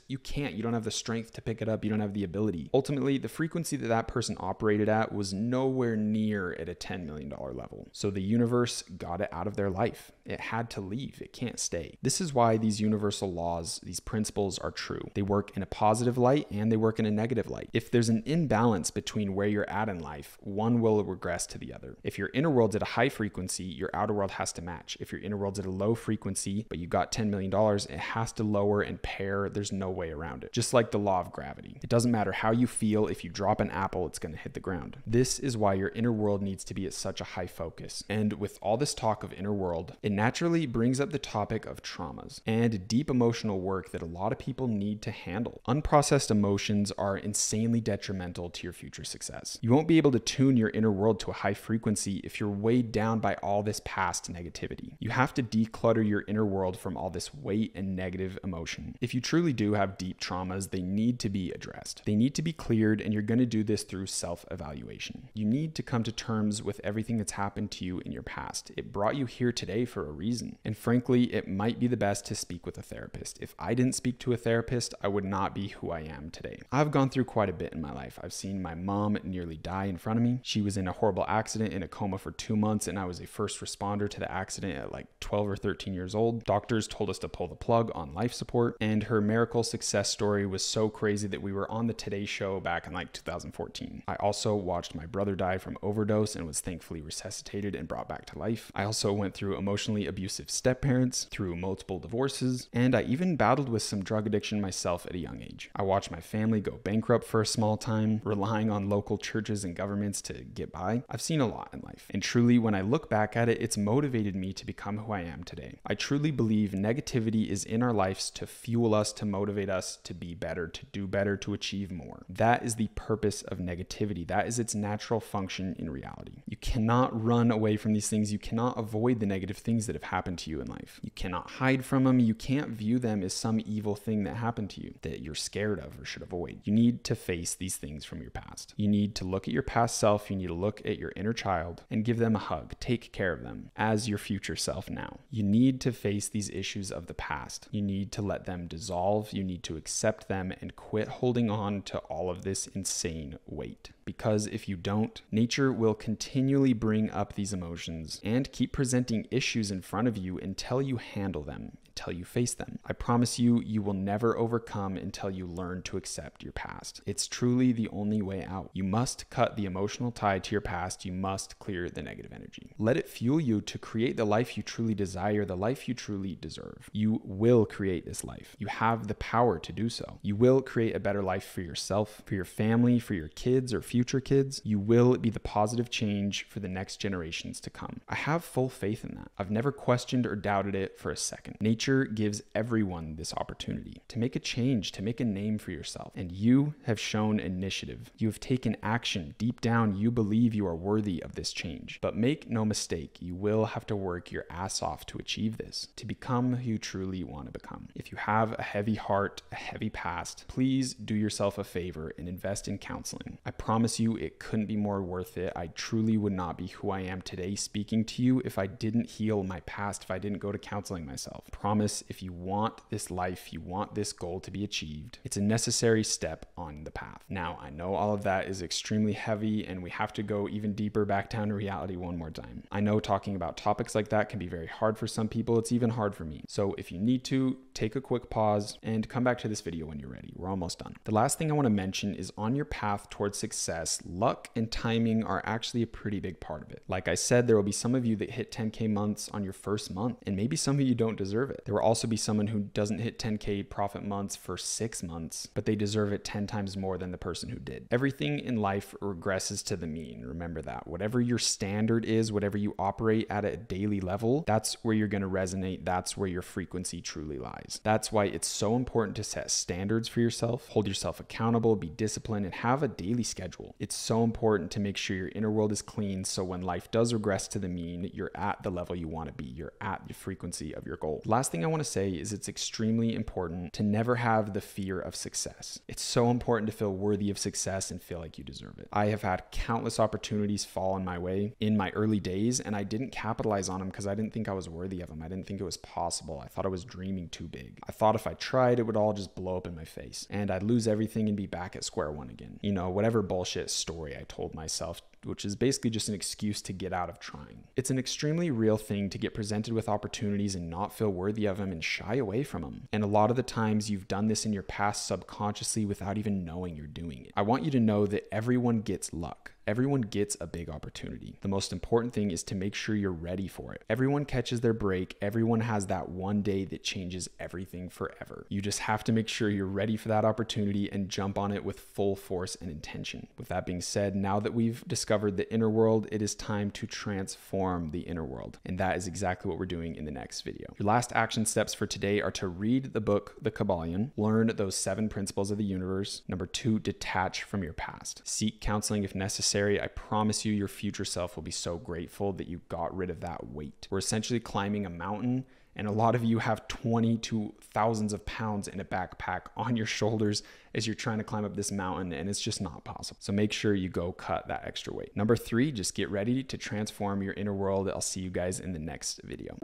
You can't. You don't have the strength to pick it up. You don't have the ability. Ultimately, the frequency that that person operated at was nowhere near at a $10 million level. So the universe got it out of their life. It had to leave. It can't stay. This is why these universal laws, these principles are true. They work in a positive light and they work in a negative light. If there's an imbalance between where you're at in life, one will regress to the other. If your inner world's at a high frequency, your outer world has to match. If your inner world's at a low frequency, but you got $10 million, it has to lower and pair. There's no way around it. Just like the law of gravity. It doesn't matter how you feel. If you drop an apple, it's going to hit the ground. This is why your inner world needs to be at such a high focus. And with all this talk of inner world, it naturally brings up the topic of traumas and deep emotional work that a lot of people need to handle. Unprocessed emotions are insanely detrimental to your future success. You won't be able to tune your inner world to a high frequency if you're weighed down by all this past negativity. You have to declutter your inner world from all this weight and negative emotion. If you truly do have deep traumas, they need to be addressed. They need to be cleared, and you're going to do this through self-evaluation. You need to come to terms with everything that's happened to you in your past. It brought you here today for a reason. And frankly, it might be the best to speak with a therapist. If I didn't speak to a therapist, I would not be who I am today. I've gone through quite a bit in my life. I've seen my mom nearly die in front of me. She was in a horrible accident in a coma for 2 months, and I was a first responder to the accident at like 12 or 13 years old. Doctors told us to pull the plug on life support, and her miracle success story was so crazy that we were on the Today Show back in like 2014. I also watched my brother die from overdose and was thankfully resuscitated and brought back to life. I also went through emotionally abusive step-parents, through multiple divorces, and I even battled with some drug addiction myself at a young age. I watched my family go bankrupt for a small time, relying on local churches and governments to get by. I've seen a lot in life, and truly when I look back at it, it's motivated me to become who I am today. I truly believe negativity is in our lives to fuel us, to motivate us to be better, to do better, to achieve more. That is the purpose of negativity. That is its natural function in reality. You cannot run away from these things. You cannot avoid the negative things that have happened to you in life. You cannot hide from them. You can't view them as some evil thing that happened to you that you're scared of or should avoid. You need to face these things from your past. You need to look at your past self. You need to look at your inner child and give them a hug. Take care of them as your future self now. You need to face these issues of the past. You need to let them dissolve. You need to accept them and quit holding on to all of this insane weight. Because if you don't, nature will continually bring up these emotions and keep presenting issues in front of you until you handle them, until you face them. I promise you, you will never overcome until you learn to accept your past. It's truly the only way out. You must cut the emotional tie to your past. You must clear the negative energy. Let it fuel you to create the life you truly desire, the life you truly deserve. You will create this life. You have the power to do so. You will create a better life for yourself, for your family, for your kids or future kids. You will be the positive change for the next generations to come. I have full faith in that. I've never questioned or doubted it for a second. Nature gives everyone this opportunity to make a change, to make a name for yourself. And you have shown initiative. You have taken action. Deep down, you believe you are worthy of this change. But make no mistake, you will have to work your ass off to achieve this, to become who you truly want to become. If you have a heavy heart, a heavy past, please do yourself a favor and invest in counseling. I promise you it couldn't be more worth it. I truly would not be who I am today speaking to you if I didn't heal my past, if I didn't go to counseling myself. Promise, if you want this life, you want this goal to be achieved, it's a necessary step on the path. Now, I know all of that is extremely heavy and we have to go even deeper back down to reality one more time. I know talking about topics like that can be very hard for some people. It's even hard for me. So if you need to, take a quick pause and come back to this video when you're ready. We're almost done. The last thing I want to mention is on your path towards success, luck and timing are actually a pretty big part of it. Like I said, there will be some of you that hit 10K months on your first month, and maybe some of you don't deserve it. There will also be someone who doesn't hit 10K profit months for 6 months, but they deserve it 10 times more than the person who did. Everything in life regresses to the mean. Remember that. Whatever your standard is, whatever you operate at a daily level, that's where you're going to resonate. That's where your frequency truly lies. That's why it's so important to set standards for yourself, hold yourself accountable, be disciplined, and have a daily schedule. It's so important to make sure your inner world is clean so when life does regress to the mean, you're at the level you want to be. You're at the frequency of your goal. Last thing I want to say is it's extremely important to never have the fear of success. It's so important to feel worthy of success and feel like you deserve it. I have had countless opportunities fall in my way in my early days, and I didn't capitalize on them because I didn't think I was worthy of them. I didn't think it was possible. I thought I was dreaming too big. I thought if I tried, it would all just blow up in my face and I'd lose everything and be back at square one again. You know, whatever bullshit story I told myself, which is basically just an excuse to get out of trying. It's an extremely real thing to get presented with opportunities and not feel worthy of them and shy away from them. And a lot of the times you've done this in your past subconsciously without even knowing you're doing it. I want you to know that everyone gets luck. Everyone gets a big opportunity. The most important thing is to make sure you're ready for it. Everyone catches their break. Everyone has that one day that changes everything forever. You just have to make sure you're ready for that opportunity and jump on it with full force and intention. With that being said, now that we've discovered the inner world, it is time to transform the inner world. And that is exactly what we're doing in the next video. Your last action steps for today are to read the book, The Kabbalion, learn those 7 principles of the universe. Number 2, detach from your past. Seek counseling if necessary. I promise you, your future self will be so grateful that you got rid of that weight. We're essentially climbing a mountain, and a lot of you have 20 to thousands of pounds in a backpack on your shoulders as you're trying to climb up this mountain, and it's just not possible. So make sure you go cut that extra weight. Number 3, just get ready to transform your inner world. I'll see you guys in the next video.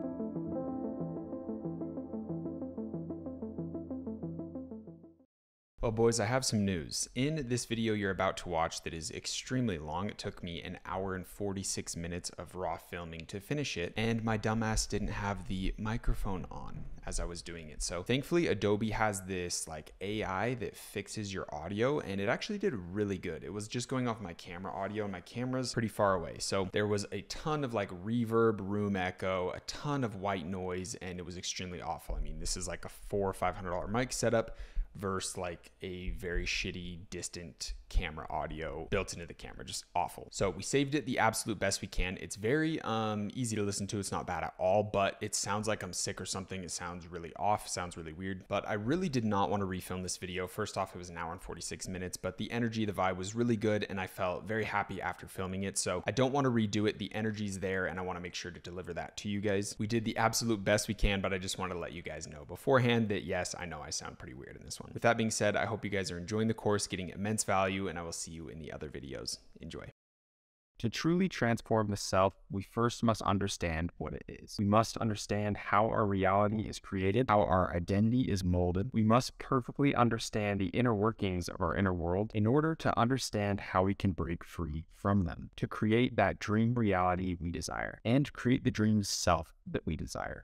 Well, boys, I have some news. In this video you're about to watch that is extremely long, it took me an hour and 46 minutes of raw filming to finish it, and my dumbass didn't have the microphone on as I was doing it. So thankfully, Adobe has this like AI that fixes your audio, and it actually did really good. It was just going off my camera audio, and my camera's pretty far away. So there was a ton of like reverb, room echo, a ton of white noise, and it was extremely awful. I mean, this is like a $400 or $500 mic setup versus like a very shitty distant camera audio built into the camera, just awful. So we saved it the absolute best we can. It's very easy to listen to. It's not bad at all, but it sounds like I'm sick or something. It sounds really off, sounds really weird, but I really did not want to refilm this video. First off, it was an hour and 46 minutes, but the energy, the vibe was really good, and I felt very happy after filming it. So I don't want to redo it. The energy's there, and I want to make sure to deliver that to you guys. We did the absolute best we can, but I just want to let you guys know beforehand that yes, I know I sound pretty weird in this one. With that being said, I hope you guys are enjoying the course, getting immense value, and I will see you in the other videos. Enjoy. To truly transform the self, we first must understand what it is. We must understand how our reality is created, how our identity is molded. We must perfectly understand the inner workings of our inner world in order to understand how we can break free from them, to create that dream reality we desire, and create the dream self that we desire.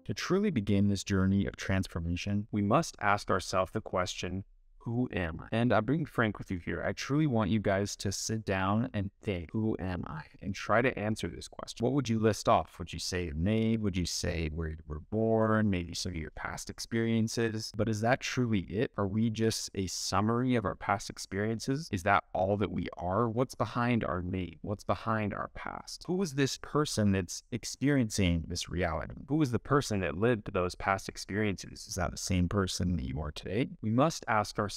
To truly begin this journey of transformation, we must ask ourselves the question, who am I? And I'm being frank with you here. I truly want you guys to sit down and think, who am I? And try to answer this question. What would you list off? Would you say your name? Would you say where you were born? Maybe some of your past experiences? But is that truly it? Are we just a summary of our past experiences? Is that all that we are? What's behind our name? What's behind our past? Who is this person that's experiencing this reality? Who is the person that lived those past experiences? Is that the same person that you are today? We must ask ourselves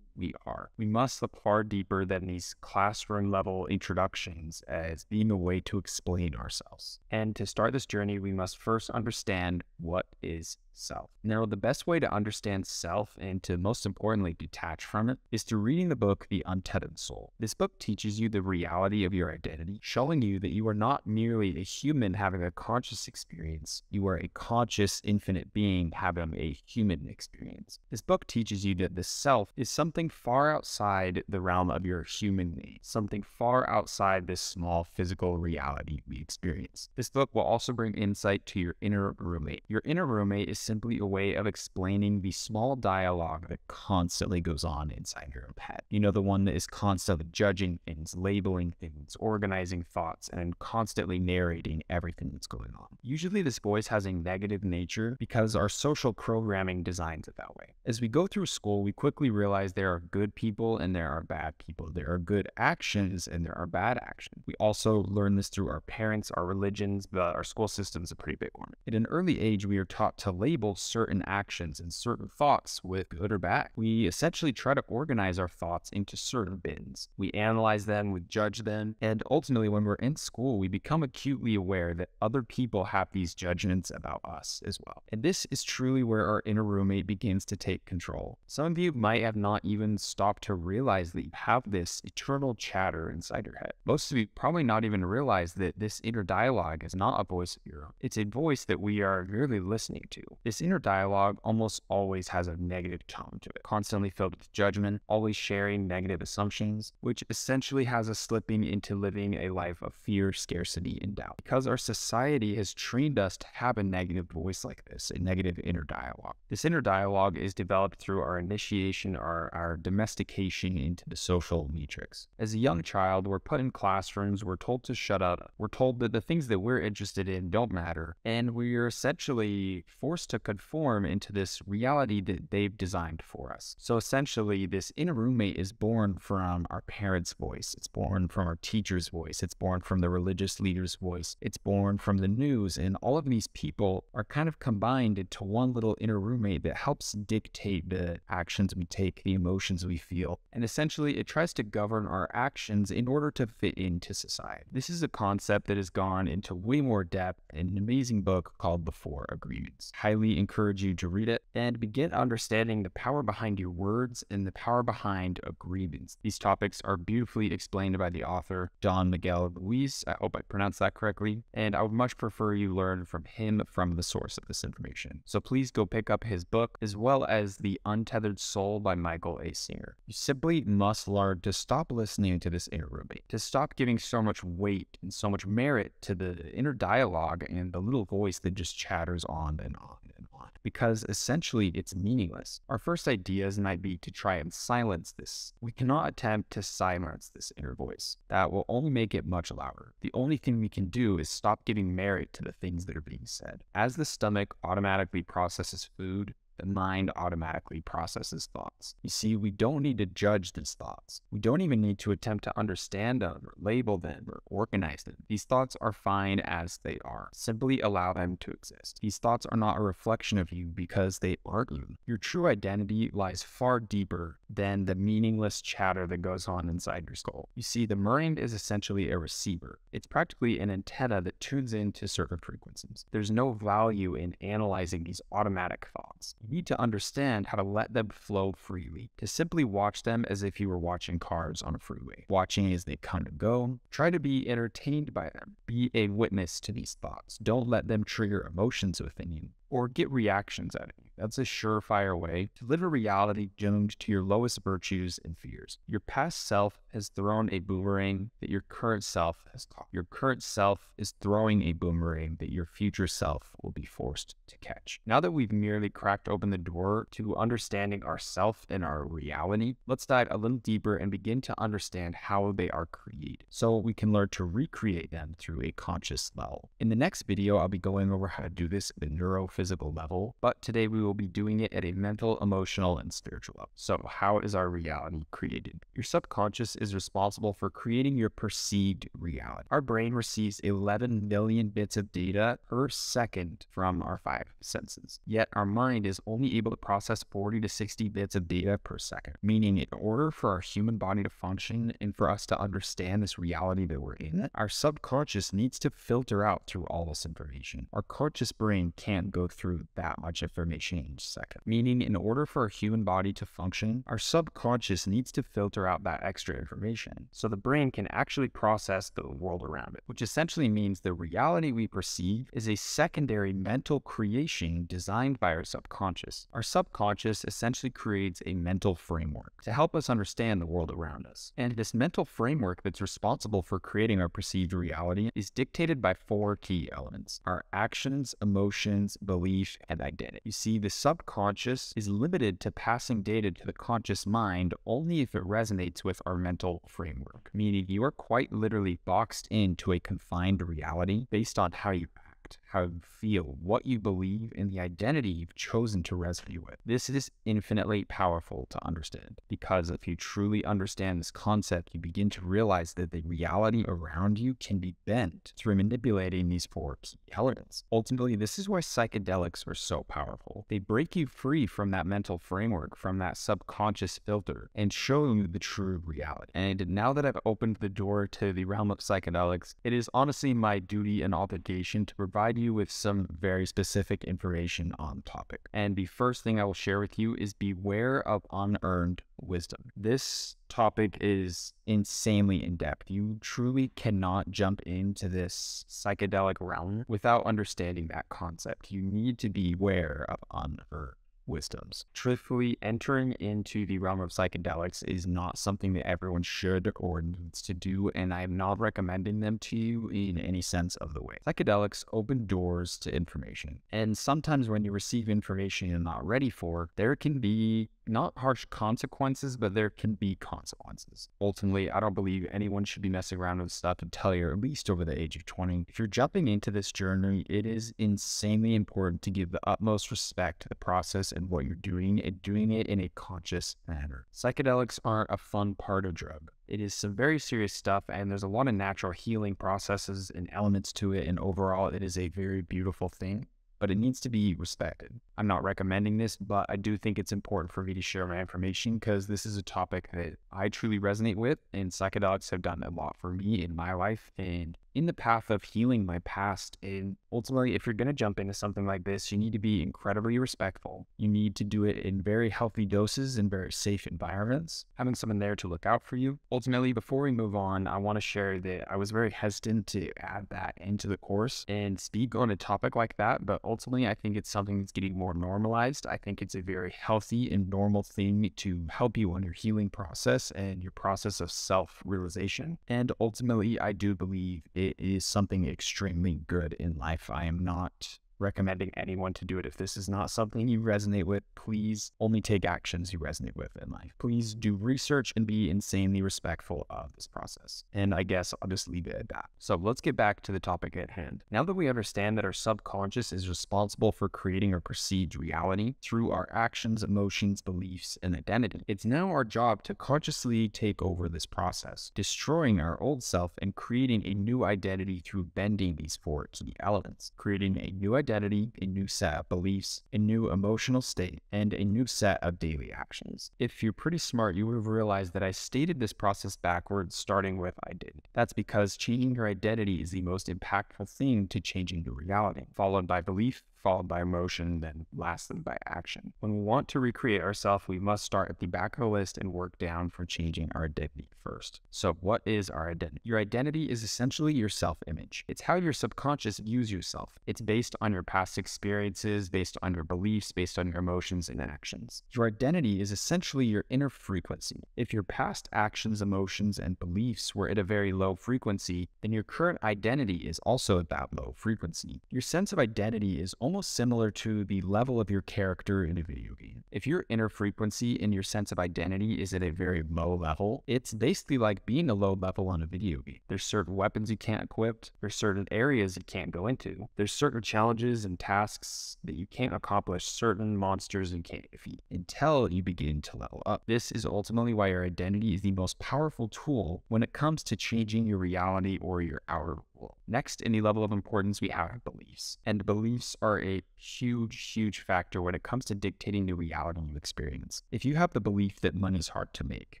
we are. We must look far deeper than these classroom level introductions as being a way to explain ourselves. And to start this journey, we must first understand what is self. Now, the best way to understand self and to most importantly detach from it is through reading the book, The Untethered Soul. This book teaches you the reality of your identity, showing you that you are not merely a human having a conscious experience, you are a conscious infinite being having a human experience. This book teaches you that the self is something far outside the realm of your human needs, something far outside this small physical reality we experience. This book will also bring insight to your inner roommate. Your inner roommate is simply a way of explaining the small dialogue that constantly goes on inside your own head. You know, the one that is constantly judging things, labeling things, organizing thoughts, and constantly narrating everything that's going on. Usually this voice has a negative nature because our social programming designs it that way. As we go through school, we quickly realize there are good people and there are bad people. There are good actions and there are bad actions. We also learn this through our parents, our religions, but our school system is a pretty big one. At an early age, we are taught to label certain actions and certain thoughts with good or bad. We essentially try to organize our thoughts into certain bins. We analyze them, we judge them, and ultimately when we're in school, we become acutely aware that other people have these judgments about us as well. And this is truly where our inner roommate begins to take control. Some of you might have not even stopped to realize that you have this eternal chatter inside your head. Most of you probably not even realize that this inner dialogue is not a voice of your own. It's a voice that we are really listening to. This inner dialogue almost always has a negative tone to it, constantly filled with judgment, always sharing negative assumptions, which essentially has us slipping into living a life of fear, scarcity, and doubt. Because our society has trained us to have a negative voice like this, a negative inner dialogue. This inner dialogue is developed through our initiation, our domestication into the social matrix. As a young child, we're put in classrooms, we're told to shut up, we're told that the things that we're interested in don't matter, and we're essentially forced to conform into this reality that they've designed for us. So essentially, this inner roommate is born from our parents' voice. It's born from our teacher's voice. It's born from the religious leader's voice. It's born from the news. And all of these people are kind of combined into one little inner roommate that helps dictate the actions we take, the emotions we feel. And essentially, it tries to govern our actions in order to fit into society. This is a concept that has gone into way more depth in an amazing book called The Four Agreements. Highly truly encourage you to read it and begin understanding the power behind your words and the power behind agreements. These topics are beautifully explained by the author, Don Miguel Ruiz. I hope I pronounced that correctly. And I would much prefer you learn from him from the source of this information. So please go pick up his book, as well as The Untethered Soul by Michael A. Singer. You simply must learn to stop listening to this inner roommate, to stop giving so much weight and so much merit to the inner dialogue and the little voice that just chatters on and on and on, because essentially it's meaningless. Our first ideas might be to try and silence this. We cannot attempt to silence this inner voice. That will only make it much louder. The only thing we can do is stop giving merit to the things that are being said. As the stomach automatically processes food, the mind automatically processes thoughts. You see, we don't need to judge these thoughts. We don't even need to attempt to understand them or label them or organize them. These thoughts are fine as they are. Simply allow them to exist. These thoughts are not a reflection of you because they aren't you. Your true identity lies far deeper than the meaningless chatter that goes on inside your skull. You see, the mind is essentially a receiver. It's practically an antenna that tunes into certain frequencies. There's no value in analyzing these automatic thoughts. You need to understand how to let them flow freely, to simply watch them as if you were watching cars on a freeway, watching as they come and go. Try to be entertained by them. Be a witness to these thoughts. Don't let them trigger emotions within you or get reactions out of you. That's a surefire way to live a reality doomed to your lowest virtues and fears. Your past self has thrown a boomerang that your current self has caught. Your current self is throwing a boomerang that your future self will be forced to catch. Now that we've merely cracked open the door to understanding ourself and our reality, let's dive a little deeper and begin to understand how they are created, so we can learn to recreate them through a conscious level. In the next video, I'll be going over how to do this at a neurophysical level, but today we will be doing it at a mental, emotional, and spiritual level. So how is our reality created? Your subconscious is responsible for creating your perceived reality. Our brain receives 11 million bits of data per second from our 5 senses. Yet our mind is only able to process 40 to 60 bits of data per second, meaning in order for our human body to function and for us to understand this reality that we're in, our subconscious needs to filter out through all this information. Our conscious brain can't go through that much information in each second, meaning in order for our human body to function, our subconscious needs to filter out that extra information so the brain can actually process the world around it, which essentially means the reality we perceive is a secondary mental creation designed by our subconscious. Our subconscious essentially creates a mental framework to help us understand the world around us. And this mental framework that's responsible for creating our perceived reality is dictated by 4 key elements: our actions, emotions, belief, and identity. You see, the subconscious is limited to passing data to the conscious mind only if it resonates with our mental framework, meaning you are quite literally boxed into a confined reality based on how you act, how you feel, what you believe, and the identity you've chosen to resonate with. This is infinitely powerful to understand, because if you truly understand this concept, you begin to realize that the reality around you can be bent through manipulating these 4 key elements. Ultimately, this is why psychedelics are so powerful. They break you free from that mental framework, from that subconscious filter, and show you the true reality. And now that I've opened the door to the realm of psychedelics, it is honestly my duty and obligation to provide you with some very specific information on the topic. And the first thing I will share with you is beware of unearned wisdom. This topic is insanely in depth. You truly cannot jump into this psychedelic realm without understanding that concept. You need to beware of unearned wisdoms. Truthfully, entering into the realm of psychedelics is not something that everyone should or needs to do, and I am not recommending them to you in any sense of the way. Psychedelics open doors to information, and sometimes when you receive information you're not ready for, there can be not harsh consequences, but there can be consequences. Ultimately, I don't believe anyone should be messing around with stuff until you're at least over the age of 20. If you're jumping into this journey, it is insanely important to give the utmost respect to the process and what you're doing, and doing it in a conscious manner. Psychedelics aren't a fun part of drug. It is some very serious stuff, and there's a lot of natural healing processes and elements to it, and overall, it is a very beautiful thing, but it needs to be respected. I'm not recommending this, but I do think it's important for me to share my information because this is a topic that I truly resonate with, and psychedelics have done a lot for me in my life, and in the path of healing my past. And ultimately, if you're going to jump into something like this, you need to be incredibly respectful. You need to do it in very healthy doses and very safe environments, having someone there to look out for you. Ultimately, before we move on, I want to share that I was very hesitant to add that into the course and speak on a topic like that, but ultimately, I think it's something that's getting more normalized. I think it's a very healthy and normal thing to help you on your healing process and your process of self-realization. And ultimately, I do believe it is something extremely good in life. I am not recommending anyone to do it. If this is not something you resonate with, please only take actions you resonate with in life. Please do research and be insanely respectful of this process. And I guess I'll just leave it at that. So let's get back to the topic at hand. Now that we understand that our subconscious is responsible for creating our perceived reality through our actions, emotions, beliefs, and identity, it's now our job to consciously take over this process, destroying our old self and creating a new identity through bending these four key elements, creating a new identity, a new set of beliefs, a new emotional state, and a new set of daily actions. If you're pretty smart, you would have realized that I stated this process backwards, starting with identity. That's because changing your identity is the most impactful thing to changing your reality, followed by belief, followed by emotion, then lastly by action. When we want to recreate ourselves, we must start at the back of the list and work down for changing our identity first. So what is our identity? Your identity is essentially your self-image. It's how your subconscious views yourself. It's based on your past experiences, based on your beliefs, based on your emotions and actions. Your identity is essentially your inner frequency. If your past actions, emotions, and beliefs were at a very low frequency, then your current identity is also at that low frequency. Your sense of identity is almost similar to the level of your character in a video game. If your inner frequency and your sense of identity is at a very low level, it's basically like being a low level on a video game. There's certain weapons you can't equip, there's certain areas you can't go into, there's certain challenges and tasks that you can't accomplish, certain monsters you can't defeat until you begin to level up. This is ultimately why your identity is the most powerful tool when it comes to changing your reality or your outer world. Next, in the level of importance, we have beliefs. And beliefs are a huge factor when it comes to dictating the reality you experience. If you have the belief that money is hard to make,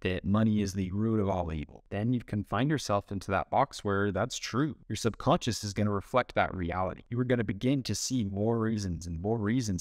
that money is the root of all evil, then you can find yourself into that box where that's true. Your subconscious is going to reflect that reality. You are going to begin to see more reasons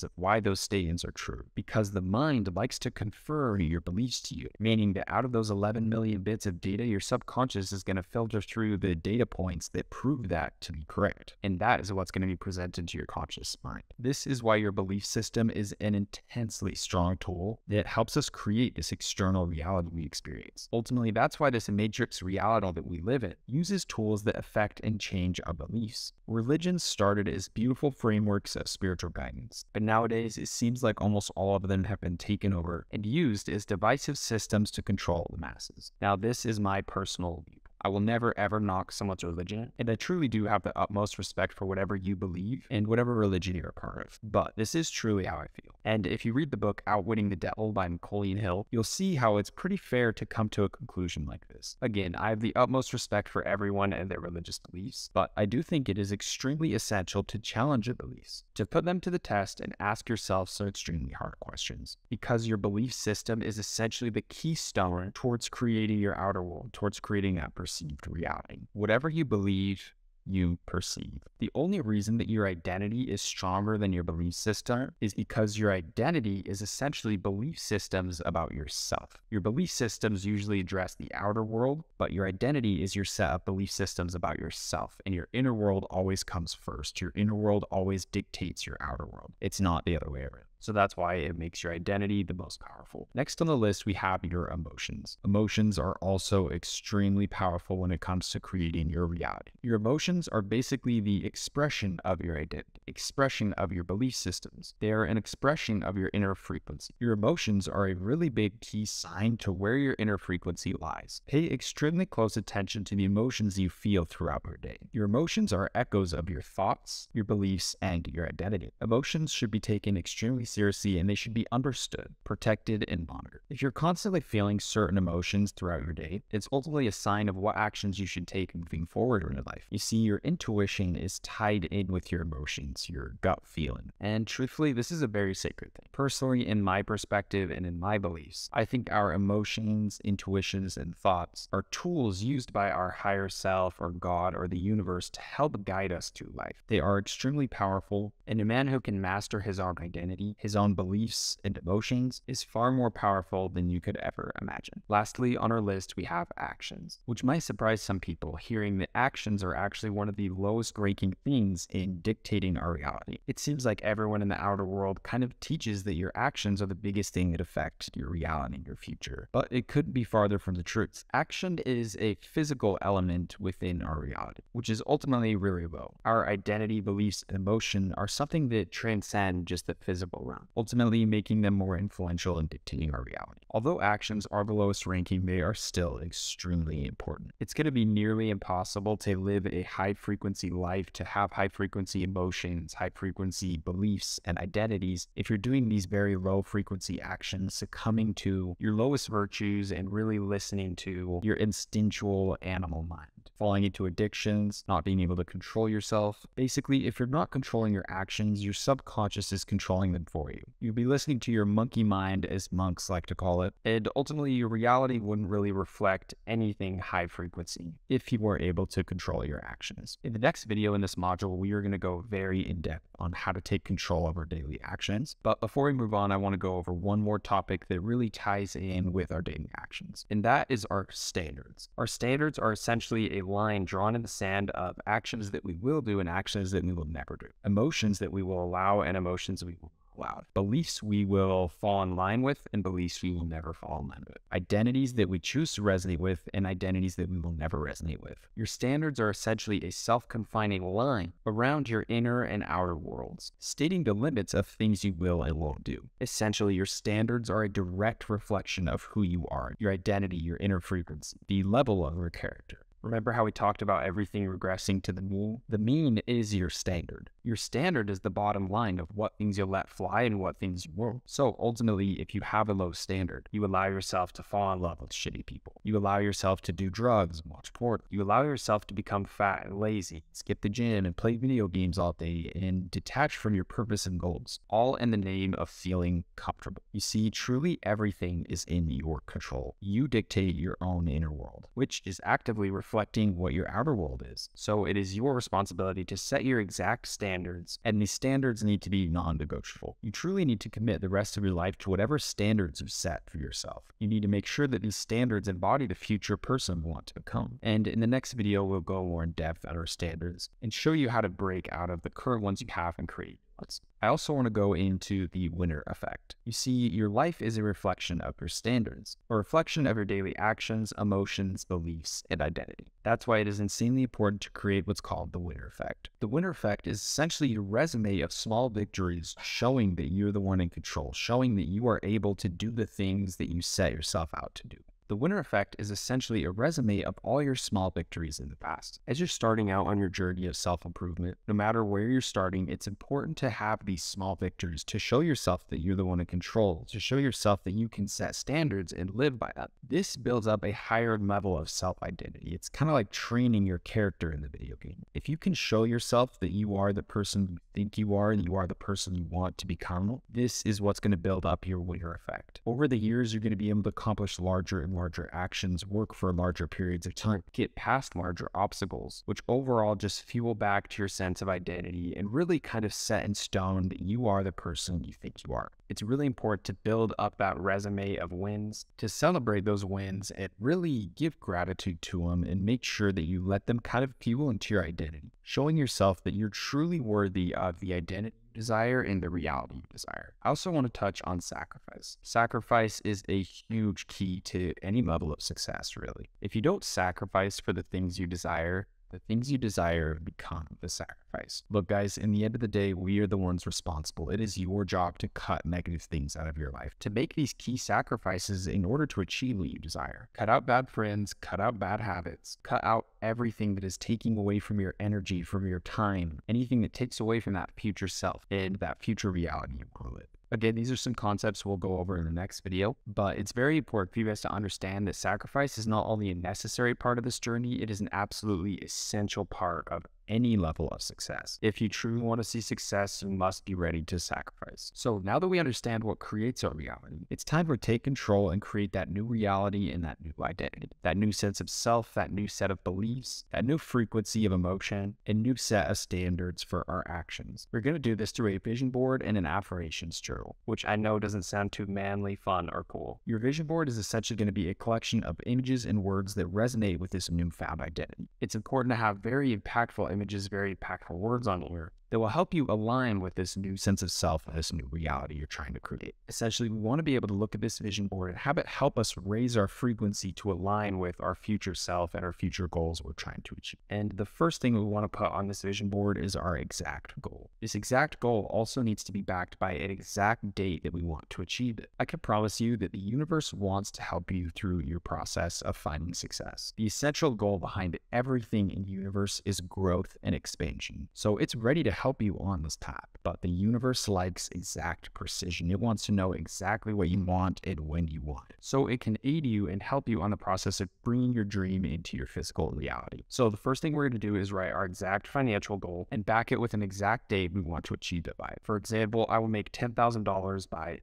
of why those statements are true, because the mind likes to confirm your beliefs to you, meaning that out of those 11 million bits of data, your subconscious is going to filter through the data points that prove that to be correct. And that is what's going to be presented to your conscious mind. This is why your belief system is an intensely strong tool that helps us create this external reality we experience. Ultimately, that's why this matrix reality that we live in uses tools that affect and change our beliefs. Religions started as beautiful frameworks of spiritual guidance, but nowadays it seems like almost all of them have been taken over and used as divisive systems to control the masses. Now, this is my personal view. I will never ever knock someone's religion, and I truly do have the utmost respect for whatever you believe and whatever religion you're a part of. But this is truly how I feel. And if you read the book Outwitting the Devil by Napoleon Hill, you'll see how it's pretty fair to come to a conclusion like this. Again, I have the utmost respect for everyone and their religious beliefs, but I do think it is extremely essential to challenge your beliefs, to put them to the test and ask yourself some extremely hard questions, because your belief system is essentially the keystone towards creating your outer world, towards creating that perceived reality. Whatever you believe, you perceive. The only reason that your identity is stronger than your belief system is because your identity is essentially belief systems about yourself. Your belief systems usually address the outer world, but your identity is your set of belief systems about yourself, and your inner world always comes first. Your inner world always dictates your outer world. It's not the other way around. So that's why it makes your identity the most powerful. Next on the list, we have your emotions. Emotions are also extremely powerful when it comes to creating your reality. Your emotions are basically the expression of your identity, expression of your belief systems. They are an expression of your inner frequency. Your emotions are a really big key sign to where your inner frequency lies. Pay extremely close attention to the emotions you feel throughout your day. Your emotions are echoes of your thoughts, your beliefs, and your identity. Emotions should be taken extremely seriously, and they should be understood, protected, and monitored. If you're constantly feeling certain emotions throughout your day, it's ultimately a sign of what actions you should take moving forward in your life. You see, your intuition is tied in with your emotions. against your gut feeling. And truthfully, this is a very sacred thing. Personally, in my perspective and in my beliefs, I think our emotions, intuitions, and thoughts are tools used by our higher self or God or the universe to help guide us through life. They are extremely powerful, and a man who can master his own identity, his own beliefs and emotions is far more powerful than you could ever imagine. Lastly, on our list, we have actions, which might surprise some people, hearing that actions are actually one of the lowest ranking things in dictating our reality. It seems like everyone in the outer world kind of teaches that your actions are the biggest thing that affect your reality, your future, but it couldn't be farther from the truth. Action is a physical element within our reality, which is ultimately really low. Our identity, beliefs, and emotion are something that transcend just the physical realm, ultimately making them more influential in dictating our reality. Although actions are the lowest ranking, they are still extremely important. It's going to be nearly impossible to live a high-frequency life, to have high-frequency emotions, high-frequency beliefs, and identities if you're doing these very low-frequency actions, succumbing to your lowest virtues and really listening to your instinctual animal mind, falling into addictions, not being able to control yourself. Basically, if you're not controlling your actions, your subconscious is controlling them for you. You'll be listening to your monkey mind, as monks like to call it, and ultimately your reality wouldn't really reflect anything high frequency if you were able to control your actions. In the next video in this module, we are going to go very in depth on how to take control of our daily actions. But before we move on, I want to go over one more topic that really ties in with our daily actions, and that is our standards. Our standards are essentially a line drawn in the sand of actions that we will do and actions that we will never do, emotions that we will allow and emotions we will allow, beliefs we will fall in line with and beliefs we will never fall in line with, identities that we choose to resonate with and identities that we will never resonate with. Your standards are essentially a self-confining line around your inner and outer worlds, stating the limits of things you will and won't do. Essentially, your standards are a direct reflection of who you are, your identity, your inner frequency, the level of your character. Remember how we talked about everything regressing to the mean? The mean is your standard. Your standard is the bottom line of what things you'll let fly and what things you won't. So ultimately, if you have a low standard, you allow yourself to fall in love with shitty people. You allow yourself to do drugs and watch porn. You allow yourself to become fat and lazy, skip the gym and play video games all day and detach from your purpose and goals, all in the name of feeling comfortable. You see, truly everything is in your control. You dictate your own inner world, which is actively reflecting what your outer world is. So it is your responsibility to set your exact standards, and these standards need to be non-negotiable. You truly need to commit the rest of your life to whatever standards you've set for yourself. You need to make sure that these standards embody the future person you want to become. And in the next video, we'll go more in depth at our standards and show you how to break out of the current ones you have and create ones. I also want to go into the winner effect. You see, your life is a reflection of your standards, a reflection of your daily actions, emotions, beliefs, and identity. That's why it is insanely important to create what's called the winner effect. The winner effect is essentially your resume of small victories showing that you're the one in control, showing that you are able to do the things that you set yourself out to do. The winner effect is essentially a resume of all your small victories in the past. As you're starting out on your journey of self-improvement, no matter where you're starting, it's important to have these small victories to show yourself that you're the one in control, to show yourself that you can set standards and live by them. This builds up a higher level of self-identity. It's kind of like training your character in the video game. If you can show yourself that you are the person you think you are and you are the person you want to become, this is what's going to build up your winner effect. Over the years, you're going to be able to accomplish larger and larger actions, work for larger periods of time, get past larger obstacles, which overall just fuel back to your sense of identity and really kind of set in stone that you are the person you think you are. It's really important to build up that resume of wins, to celebrate those wins and really give gratitude to them and make sure that you let them kind of fuel into your identity, showing yourself that you're truly worthy of the identity you desire and the reality you desire. I also want to touch on sacrifice. Sacrifice is a huge key to any level of success, really. If you don't sacrifice for the things you desire, the things you desire become the sacrifice. Look, guys, in the end of the day, we are the ones responsible. It is your job to cut negative things out of your life, to make these key sacrifices in order to achieve what you desire. Cut out bad friends, cut out bad habits, cut out everything that is taking away from your energy, from your time, anything that takes away from that future self and that future reality you want to live. Again, these are some concepts we'll go over in the next video, but it's very important for you guys to understand that sacrifice is not only a necessary part of this journey, it is an absolutely essential part of any level of success. If you truly want to see success, you must be ready to sacrifice. So now that we understand what creates our reality, it's time to take control and create that new reality and that new identity, that new sense of self, that new set of beliefs, that new frequency of emotion, and new set of standards for our actions. We're going to do this through a vision board and an affirmations journal, which I know doesn't sound too manly, fun, or cool. Your vision board is essentially going to be a collection of images and words that resonate with this newfound identity. It's important to have very impactful images, very impactful words on here that will help you align with this new sense of self and this new reality you're trying to create. Essentially, we want to be able to look at this vision board and have it help us raise our frequency to align with our future self and our future goals we're trying to achieve. And the first thing we want to put on this vision board is our exact goal. This exact goal also needs to be backed by an exact date that we want to achieve it. I can promise you that the universe wants to help you through your process of finding success. The essential goal behind everything in the universe is growth and expansion. So it's ready to help you on this path, but the universe likes exact precision. It wants to know exactly what you want and when you want it. So it can aid you and help you on the process of bringing your dream into your physical reality. So the first thing we're going to do is write our exact financial goal and back it with an exact date we want to achieve it by. For example, I will make $10,000 by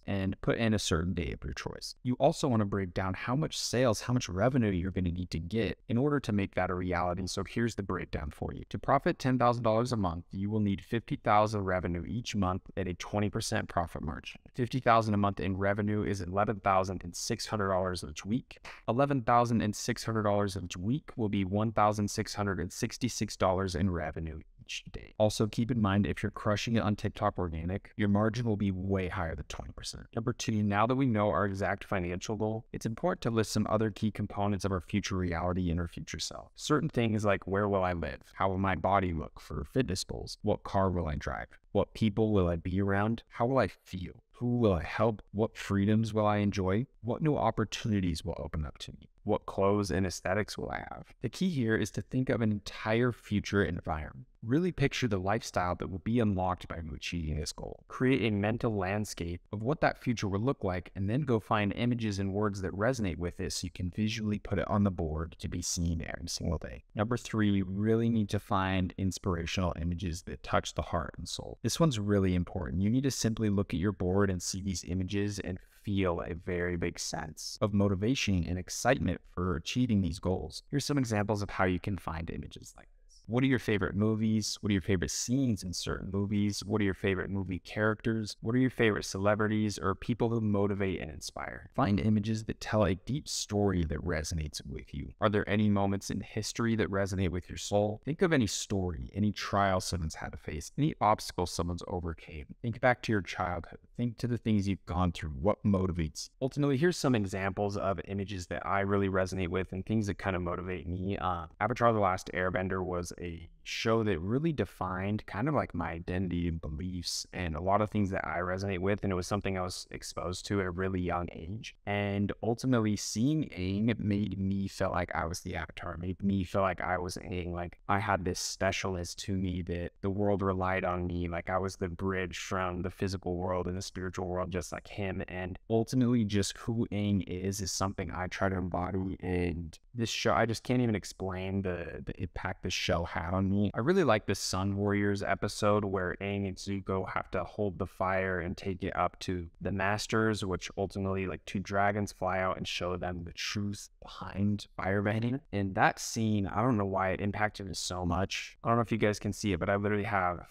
and put in a certain date of your choice. You also want to break down how much sales, how much revenue you're going to need to get in order to make that a reality. So here's the breakdown for you. To profit $10,000 a month, you will need $50,000 revenue each month at a 20% profit margin. $50,000 a month in revenue is $11,600 each week. $11,600 each week will be $1,666 in revenue each day. Also, keep in mind, if you're crushing it on TikTok organic, your margin will be way higher than 20%. Number two, now that we know our exact financial goal, it's important to list some other key components of our future reality and our future self. Certain things like, where will I live? How will my body look for fitness goals? What car will I drive? What people will I be around? How will I feel? Who will I help? What freedoms will I enjoy? What new opportunities will open up to me? What clothes and aesthetics will I have? The key here is to think of an entire future environment. Really picture the lifestyle that will be unlocked by achieving this goal. Create a mental landscape of what that future will look like, and then go find images and words that resonate with it so you can visually put it on the board to be seen every single day. Number three, you really need to find inspirational images that touch the heart and soul. This one's really important. You need to simply look at your board and see these images and feel a very big sense of motivation and excitement for achieving these goals. Here's some examples of how you can find images like this. What are your favorite movies? What are your favorite scenes in certain movies? What are your favorite movie characters? What are your favorite celebrities or people who motivate and inspire? Find images that tell a deep story that resonates with you. Are there any moments in history that resonate with your soul? Think of any story, any trial someone's had to face, any obstacle someone's overcame. Think back to your childhood. Think to the things you've gone through. What motivates you? Ultimately, here's some examples of images that I really resonate with and things that kind of motivate me. Avatar: The Last Airbender was a show that really defined kind of like my identity and beliefs and a lot of things that I resonate with, and it was something I was exposed to at a really young age. And ultimately, seeing Aang made me feel like I was the Avatar, made me feel like I was Aang, like I had this specialness to me, that the world relied on me, like I was the bridge from the physical world and the spiritual world just like him. And ultimately, just who Aang is something I try to embody. And this show, I just can't even explain the impact this show had on me. I really like the Sun Warriors episode where Aang and Zuko have to hold the fire and take it up to the masters, which ultimately like two dragons fly out and show them the truth behind firebending. And that scene, I don't know why it impacted me so much. I don't know if you guys can see it, but I literally have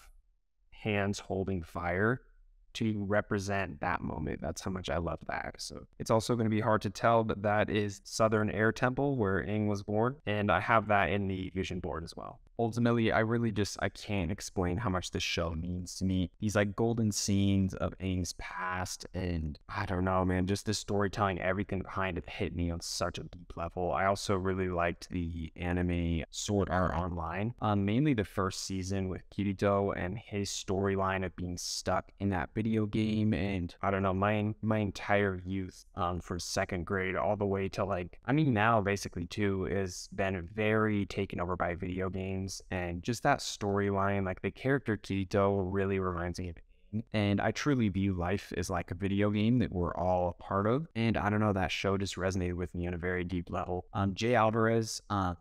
hands holding fire to represent that moment. That's how much I love that episode. It's also going to be hard to tell, but that is Southern Air Temple where Aang was born, and I have that in the vision board as well. Ultimately, I can't explain how much this show means to me. These like golden scenes of Aang's past, and I don't know, man, just the storytelling, everything behind it hit me on such a deep level. I also really liked the anime Sword Art Online, mainly the first season with Kirito and his storyline of being stuck in that video game. And I don't know, my entire youth from second grade all the way to like, I mean now basically too, is been very taken over by video games. And just that storyline, like the character Kirito really reminds me of being. And I truly view life as like a video game that we're all a part of. And I don't know, that show just resonated with me on a very deep level. Jay Alvarez,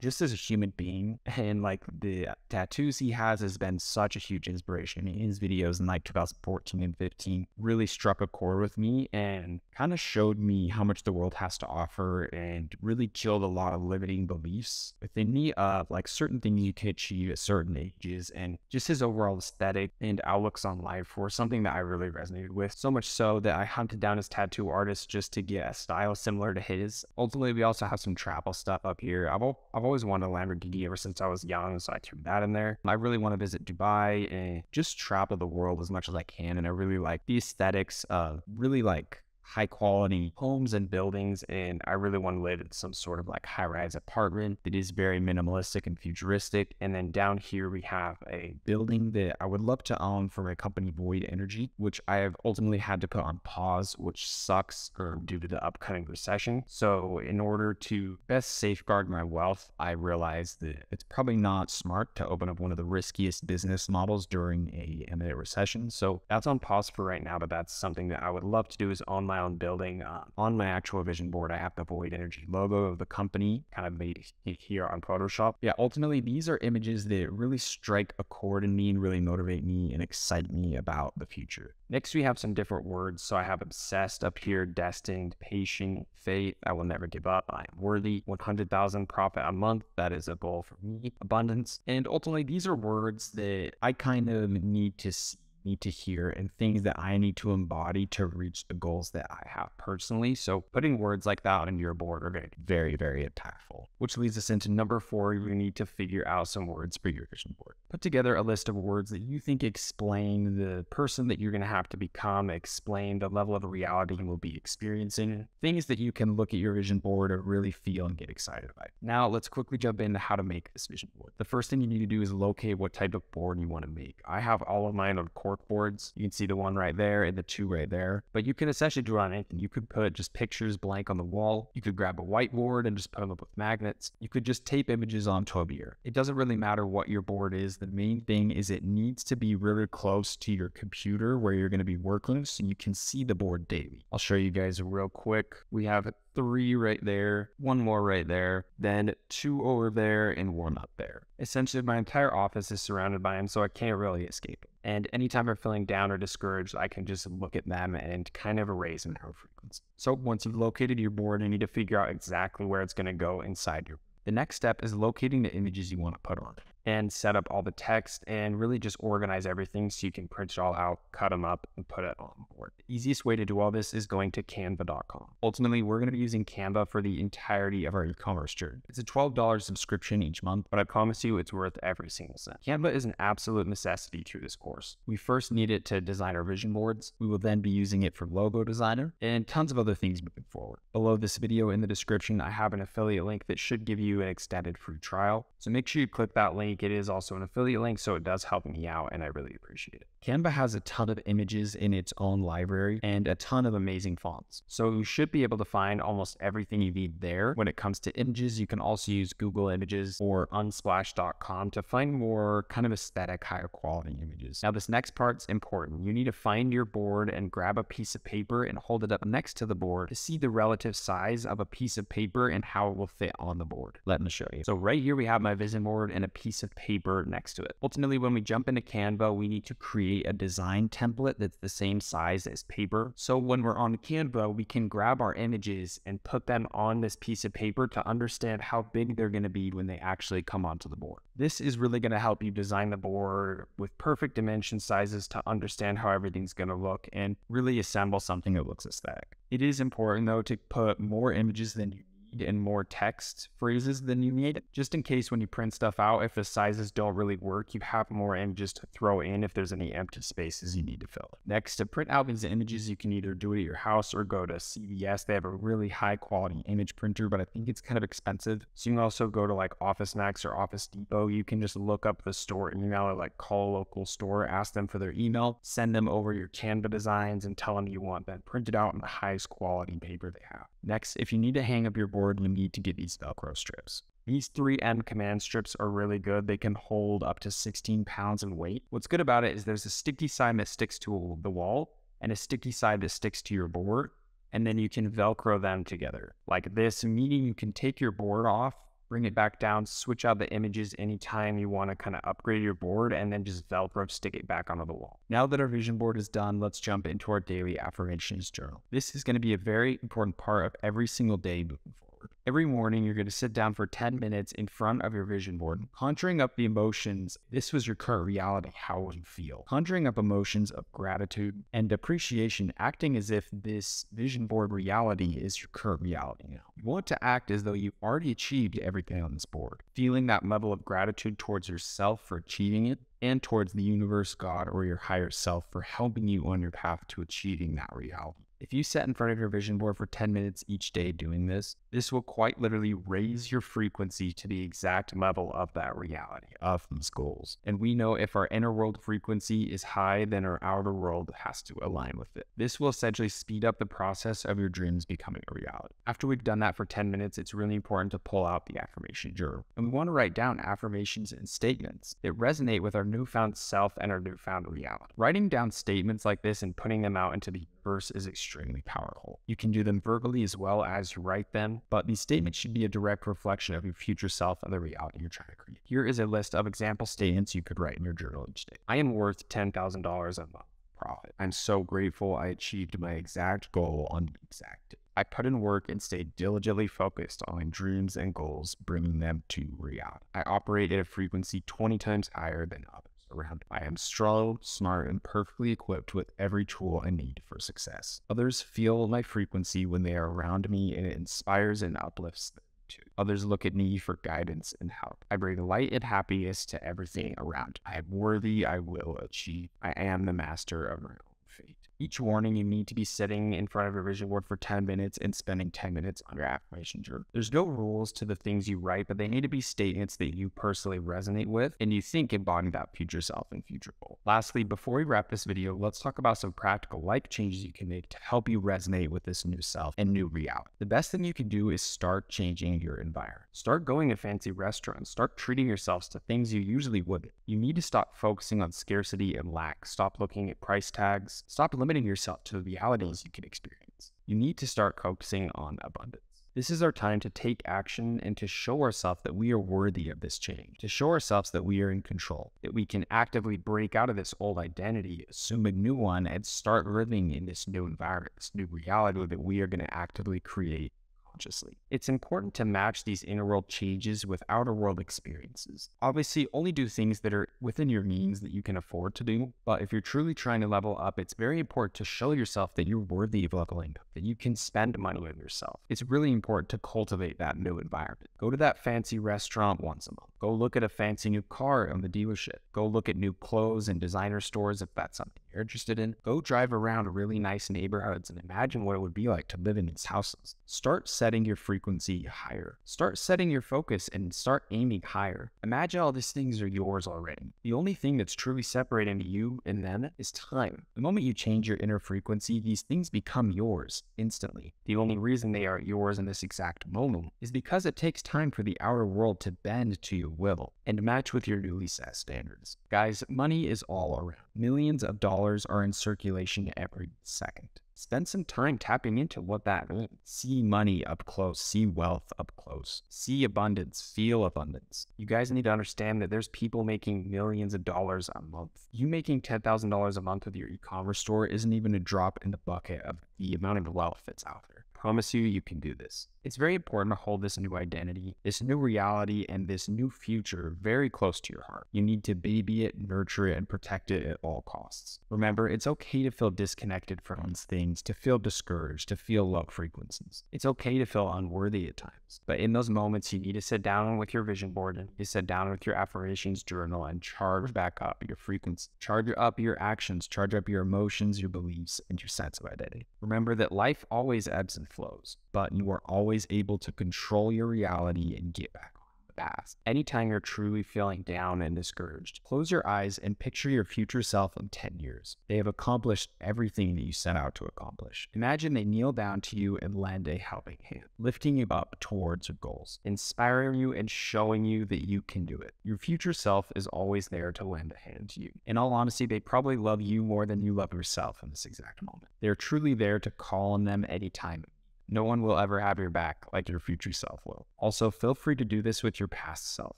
just as a human being, and like the tattoos he has been such a huge inspiration. His videos in like 2014 and 15 really struck a chord with me and kind of showed me how much the world has to offer, and really killed a lot of limiting beliefs within me of like certain things you can achieve at certain ages. And just his overall aesthetic and outlooks on life were something that I really resonated with, so much so that I hunted down his tattoo artist just to get a style similar to his. Ultimately, we also have some travel stuff up here. I've always wanted a Lamborghini ever since I was young, so I threw that in there. I really want to visit Dubai and just travel the world as much as I can, and I really like the aesthetics of really like high quality homes and buildings, and I really want to live in some sort of like high-rise apartment that is very minimalistic and futuristic. And then down here we have a building that I would love to own from a company, Void Energy, which I have ultimately had to put on pause, which sucks due to the upcoming recession. So in order to best safeguard my wealth, I realized that it's probably not smart to open up one of the riskiest business models during a imminent recession. So that's on pause for right now, but that's something that I would love to do, is own my own building. On my actual vision board, I have the Void Energy logo of the company kind of made here on Photoshop. Yeah, ultimately, these are images that really strike a chord in me and really motivate me and excite me about the future. Next, we have some different words. So I have obsessed up here, destined, patient, faith, I will never give up, I am worthy, 100,000 profit a month, that is a goal for me, abundance. And ultimately, these are words that I kind of need to hear, and things that I need to embody to reach the goals that I have personally. So putting words like that on your board are going to be very, very impactful. Which leads us into number 4, you need to figure out some words for your vision board. Put together a list of words that you think explain the person that you're going to have to become, explain the level of reality you will be experiencing, things that you can look at your vision board or really feel and get excited about. Now let's quickly jump into how to make this vision board. The first thing you need to do is locate what type of board you want to make. I have all of mine on cork boards. You can see the one right there and the 2 right there, but you can essentially do it on anything. You could put just pictures blank on the wall. You could grab a whiteboard and just put them up with magnets. You could just tape images onto a mirror. It doesn't really matter what your board is. The main thing is it needs to be really close to your computer where you're going to be working, so you can see the board daily. I'll show you guys real quick. We have 3 right there, 1 more right there, then 2 over there, and 1 up there. Essentially, my entire office is surrounded by them, so I can't really escape them. And anytime I'm feeling down or discouraged, I can just look at them and kind of erase them at her frequency. So once you've located your board, you need to figure out exactly where it's going to go inside your board. The next step is locating the images you want to put on it, and set up all the text and really just organize everything so you can print it all out, cut them up, and put it on board. The easiest way to do all this is going to canva.com. Ultimately, we're going to be using Canva for the entirety of our e-commerce journey. It's a $12 subscription each month, but I promise you it's worth every single cent. Canva is an absolute necessity through this course. We first need it to design our vision boards. We will then be using it for logo designer and tons of other things moving forward. Below this video in the description, I have an affiliate link that should give you an extended free trial. So make sure you click that link. It is also an affiliate link, so it does help me out, and I really appreciate it. Canva has a ton of images in its own library and a ton of amazing fonts. So you should be able to find almost everything you need there. When it comes to images, you can also use Google Images or unsplash.com to find more kind of aesthetic, higher quality images. Now, this next part's important. You need to find your board and grab a piece of paper and hold it up next to the board to see the relative size of a piece of paper and how it will fit on the board. Let me show you. So right here we have my vision board and a piece of paper next to it. Ultimately, when we jump into Canva, we need to create a design template that's the same size as paper. So when we're on Canva, we can grab our images and put them on this piece of paper to understand how big they're going to be when they actually come onto the board. This is really going to help you design the board with perfect dimension sizes to understand how everything's going to look and really assemble something that looks aesthetic. It is important though to put more images than you need and more text phrases than you need, just in case when you print stuff out, if the sizes don't really work, you have more images to throw in if there's any empty spaces you need to fill. Next, to print out these images, you can either do it at your house or go to CVS. They have a really high quality image printer, but I think it's kind of expensive. So you can also go to like Office Max or Office Depot. You can just look up the store email or like call a local store, ask them for their email, send them over your Canva designs and tell them you want them printed out in the highest quality paper they have. Next, if you need to hang up your board board, you need to get these Velcro strips. These 3M command strips are really good. They can hold up to 16 pounds in weight. What's good about it is there's a sticky side that sticks to the wall and a sticky side that sticks to your board, and then you can Velcro them together like this, meaning you can take your board off, bring it back down, switch out the images anytime you want to kind of upgrade your board, and then just Velcro stick it back onto the wall. Now that our vision board is done, let's jump into our daily affirmations journal. This is going to be a very important part of every single day moving forward. Every morning, you're going to sit down for 10 minutes in front of your vision board, conjuring up the emotions. This was your current reality. How would you feel? Conjuring up emotions of gratitude and appreciation, acting as if this vision board reality is your current reality now. You want to act as though you've already achieved everything on this board, feeling that level of gratitude towards yourself for achieving it, and towards the universe, God, or your higher self for helping you on your path to achieving that reality. If you sit in front of your vision board for 10 minutes each day doing this, this will quite literally raise your frequency to the exact level of that reality, of these goals. And we know if our inner world frequency is high, then our outer world has to align with it. This will essentially speed up the process of your dreams becoming a reality. After we've done that for 10 minutes, it's really important to pull out the affirmation journal. And we want to write down affirmations and statements that resonate with our newfound self and our newfound reality. Writing down statements like this and putting them out into the universe is extremely powerful. You can do them verbally as well as you write them, but these statements should be a direct reflection of your future self and the reality you're trying to create. Here is a list of example statements you could write in your journal each day. I am worth $10,000 a month profit. I'm so grateful I achieved my exact goal on the exact day. I put in work and stayed diligently focused on dreams and goals, bringing them to reality. I operate at a frequency 20 times higher than others around. I am strong, smart, and perfectly equipped with every tool I need for success. Others feel my frequency when they are around me, and it inspires and uplifts them too. Others look at me for guidance and help. I bring light and happiness to everything around. I am worthy, I will achieve. I am the master of my own fate. Each morning, you need to be sitting in front of your vision board for 10 minutes and spending 10 minutes on your affirmation journal. There's no rules to the things you write, but they need to be statements that you personally resonate with and you think embody that future self and future goal. Lastly, before we wrap this video, let's talk about some practical life changes you can make to help you resonate with this new self and new reality. The best thing you can do is start changing your environment. Start going to fancy restaurants. Start treating yourselves to things you usually wouldn't. You need to stop focusing on scarcity and lack. Stop looking at price tags. Stop limiting yourself to the realities you can experience. You need to start focusing on abundance. This is our time to take action and to show ourselves that we are worthy of this change, to show ourselves that we are in control, that we can actively break out of this old identity, assume a new one, and start living in this new environment, this new reality that we are going to actively create consciously. It's important to match these inner world changes with outer world experiences. Obviously, only do things that are within your means that you can afford to do, but if you're truly trying to level up, it's very important to show yourself that you're worthy of leveling up, that you can spend money on yourself. It's really important to cultivate that new environment. Go to that fancy restaurant once a month. Go look at a fancy new car on the dealership. Go look at new clothes and designer stores if that's something you're interested in. Go drive around really nice neighborhoods and imagine what it would be like to live in these houses. Start setting your frequency higher. Start setting your focus and start aiming higher. Imagine all these things are yours already. The only thing that's truly separating you and them is time. The moment you change your inner frequency, these things become yours instantly. The only reason they are yours in this exact moment is because it takes time for the outer world to bend to your will and match with your newly set standards. Guys, money is all around. Millions of dollars are in circulation every second. Spend some time tapping into what that means. See money up close, see wealth up close, see abundance, feel abundance. You guys need to understand that there's people making millions of dollars a month. You making $10,000 a month with your e-commerce store isn't even a drop in the bucket of the amount of wealth that's out there. Promise you can do this. It's very important to hold this new identity, this new reality, and this new future very close to your heart. You need to baby it, nurture it, and protect it at all costs. Remember, it's okay to feel disconnected from these things, to feel discouraged, to feel low frequencies. It's okay to feel unworthy at times. But in those moments, you need to sit down with your vision board, and you sit down with your affirmations journal and charge back up your frequency. Charge up your actions, charge up your emotions, your beliefs, and your sense of identity. Remember that life always ebbs and flows, but you are always able to control your reality and get back on. the past. Anytime you're truly feeling down and discouraged, close your eyes and picture your future self in 10 years. They have accomplished everything that you set out to accomplish. Imagine they kneel down to you and lend a helping hand, lifting you up towards your goals, inspiring you and showing you that you can do it. Your future self is always there to lend a hand to you. In all honesty, they probably love you more than you love yourself in this exact moment. They're truly there to call on them anytime. No one will ever have your back like your future self will. Also, feel free to do this with your past self.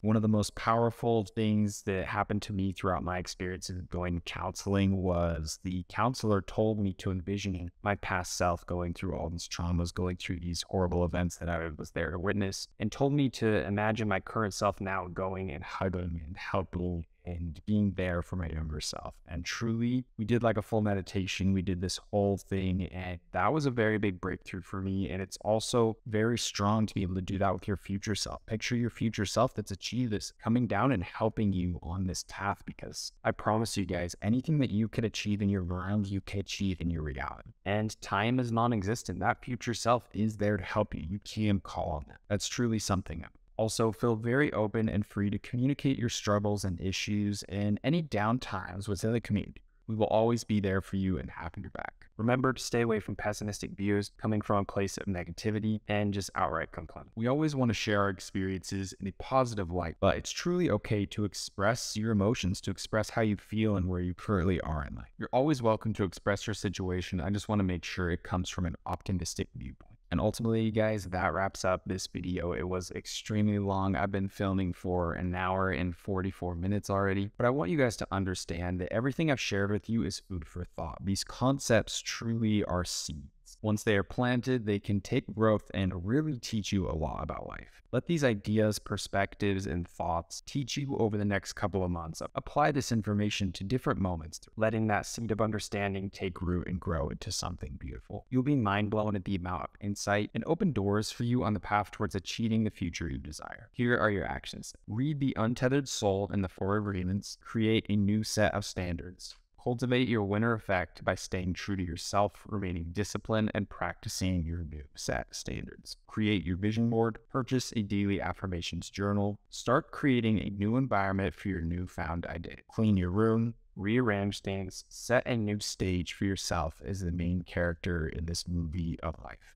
One of the most powerful things that happened to me throughout my experiences of going to counseling was the counselor told me to envision my past self going through all these traumas, going through these horrible events that I was there to witness, and told me to imagine my current self now going and hugging and helping and being there for my younger self. And truly, we did like a full meditation. We did this whole thing, and that was a very big breakthrough for me. And it's also very strong to be able to do that with your future self. Picture your future self that's achieved this, coming down and helping you on this path, because I promise you guys, anything that you can achieve in your realm, you can achieve in your reality. And time is non-existent. That future self is there to help you. You can call on that. That's truly something. Also, feel very open and free to communicate your struggles and issues and any downtimes within the community. We will always be there for you and have your back. Remember to stay away from pessimistic views coming from a place of negativity and just outright complaint. We always want to share our experiences in a positive light, but it's truly okay to express your emotions, to express how you feel and where you currently are in life. You're always welcome to express your situation. I just want to make sure it comes from an optimistic viewpoint. And ultimately, guys, that wraps up this video. It was extremely long. I've been filming for an hour and 44 minutes already, but I want you guys to understand that everything I've shared with you is food for thought. These concepts truly are seeds. Once they are planted, they can take growth and really teach you a lot about life. Let these ideas, perspectives, and thoughts teach you over the next couple of months. Apply this information to different moments, letting that seed of understanding take root and grow into something beautiful. You'll be mind blown at the amount of insight and open doors for you on the path towards achieving the future you desire. Here are your actions. Read The Untethered Soul and the Four Agreements. Create a new set of standards. Cultivate your winner effect by staying true to yourself, remaining disciplined, and practicing your new set standards. Create your vision board. Purchase a daily affirmations journal. Start creating a new environment for your newfound identity. Clean your room. Rearrange things. Set a new stage for yourself as the main character in this movie of life.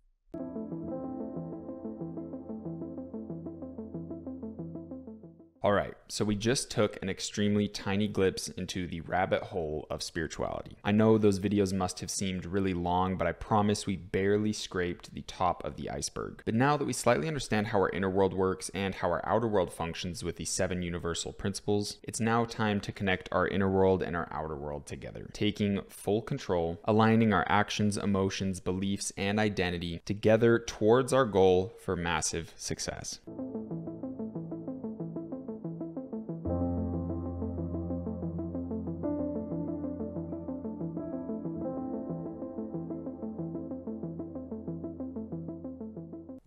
All right, so we just took an extremely tiny glimpse into the rabbit hole of spirituality. I know those videos must have seemed really long, but I promise we barely scraped the top of the iceberg. But now that we slightly understand how our inner world works and how our outer world functions with the 7 universal principles, it's now time to connect our inner world and our outer world together, taking full control, aligning our actions, emotions, beliefs, and identity together towards our goal for massive success.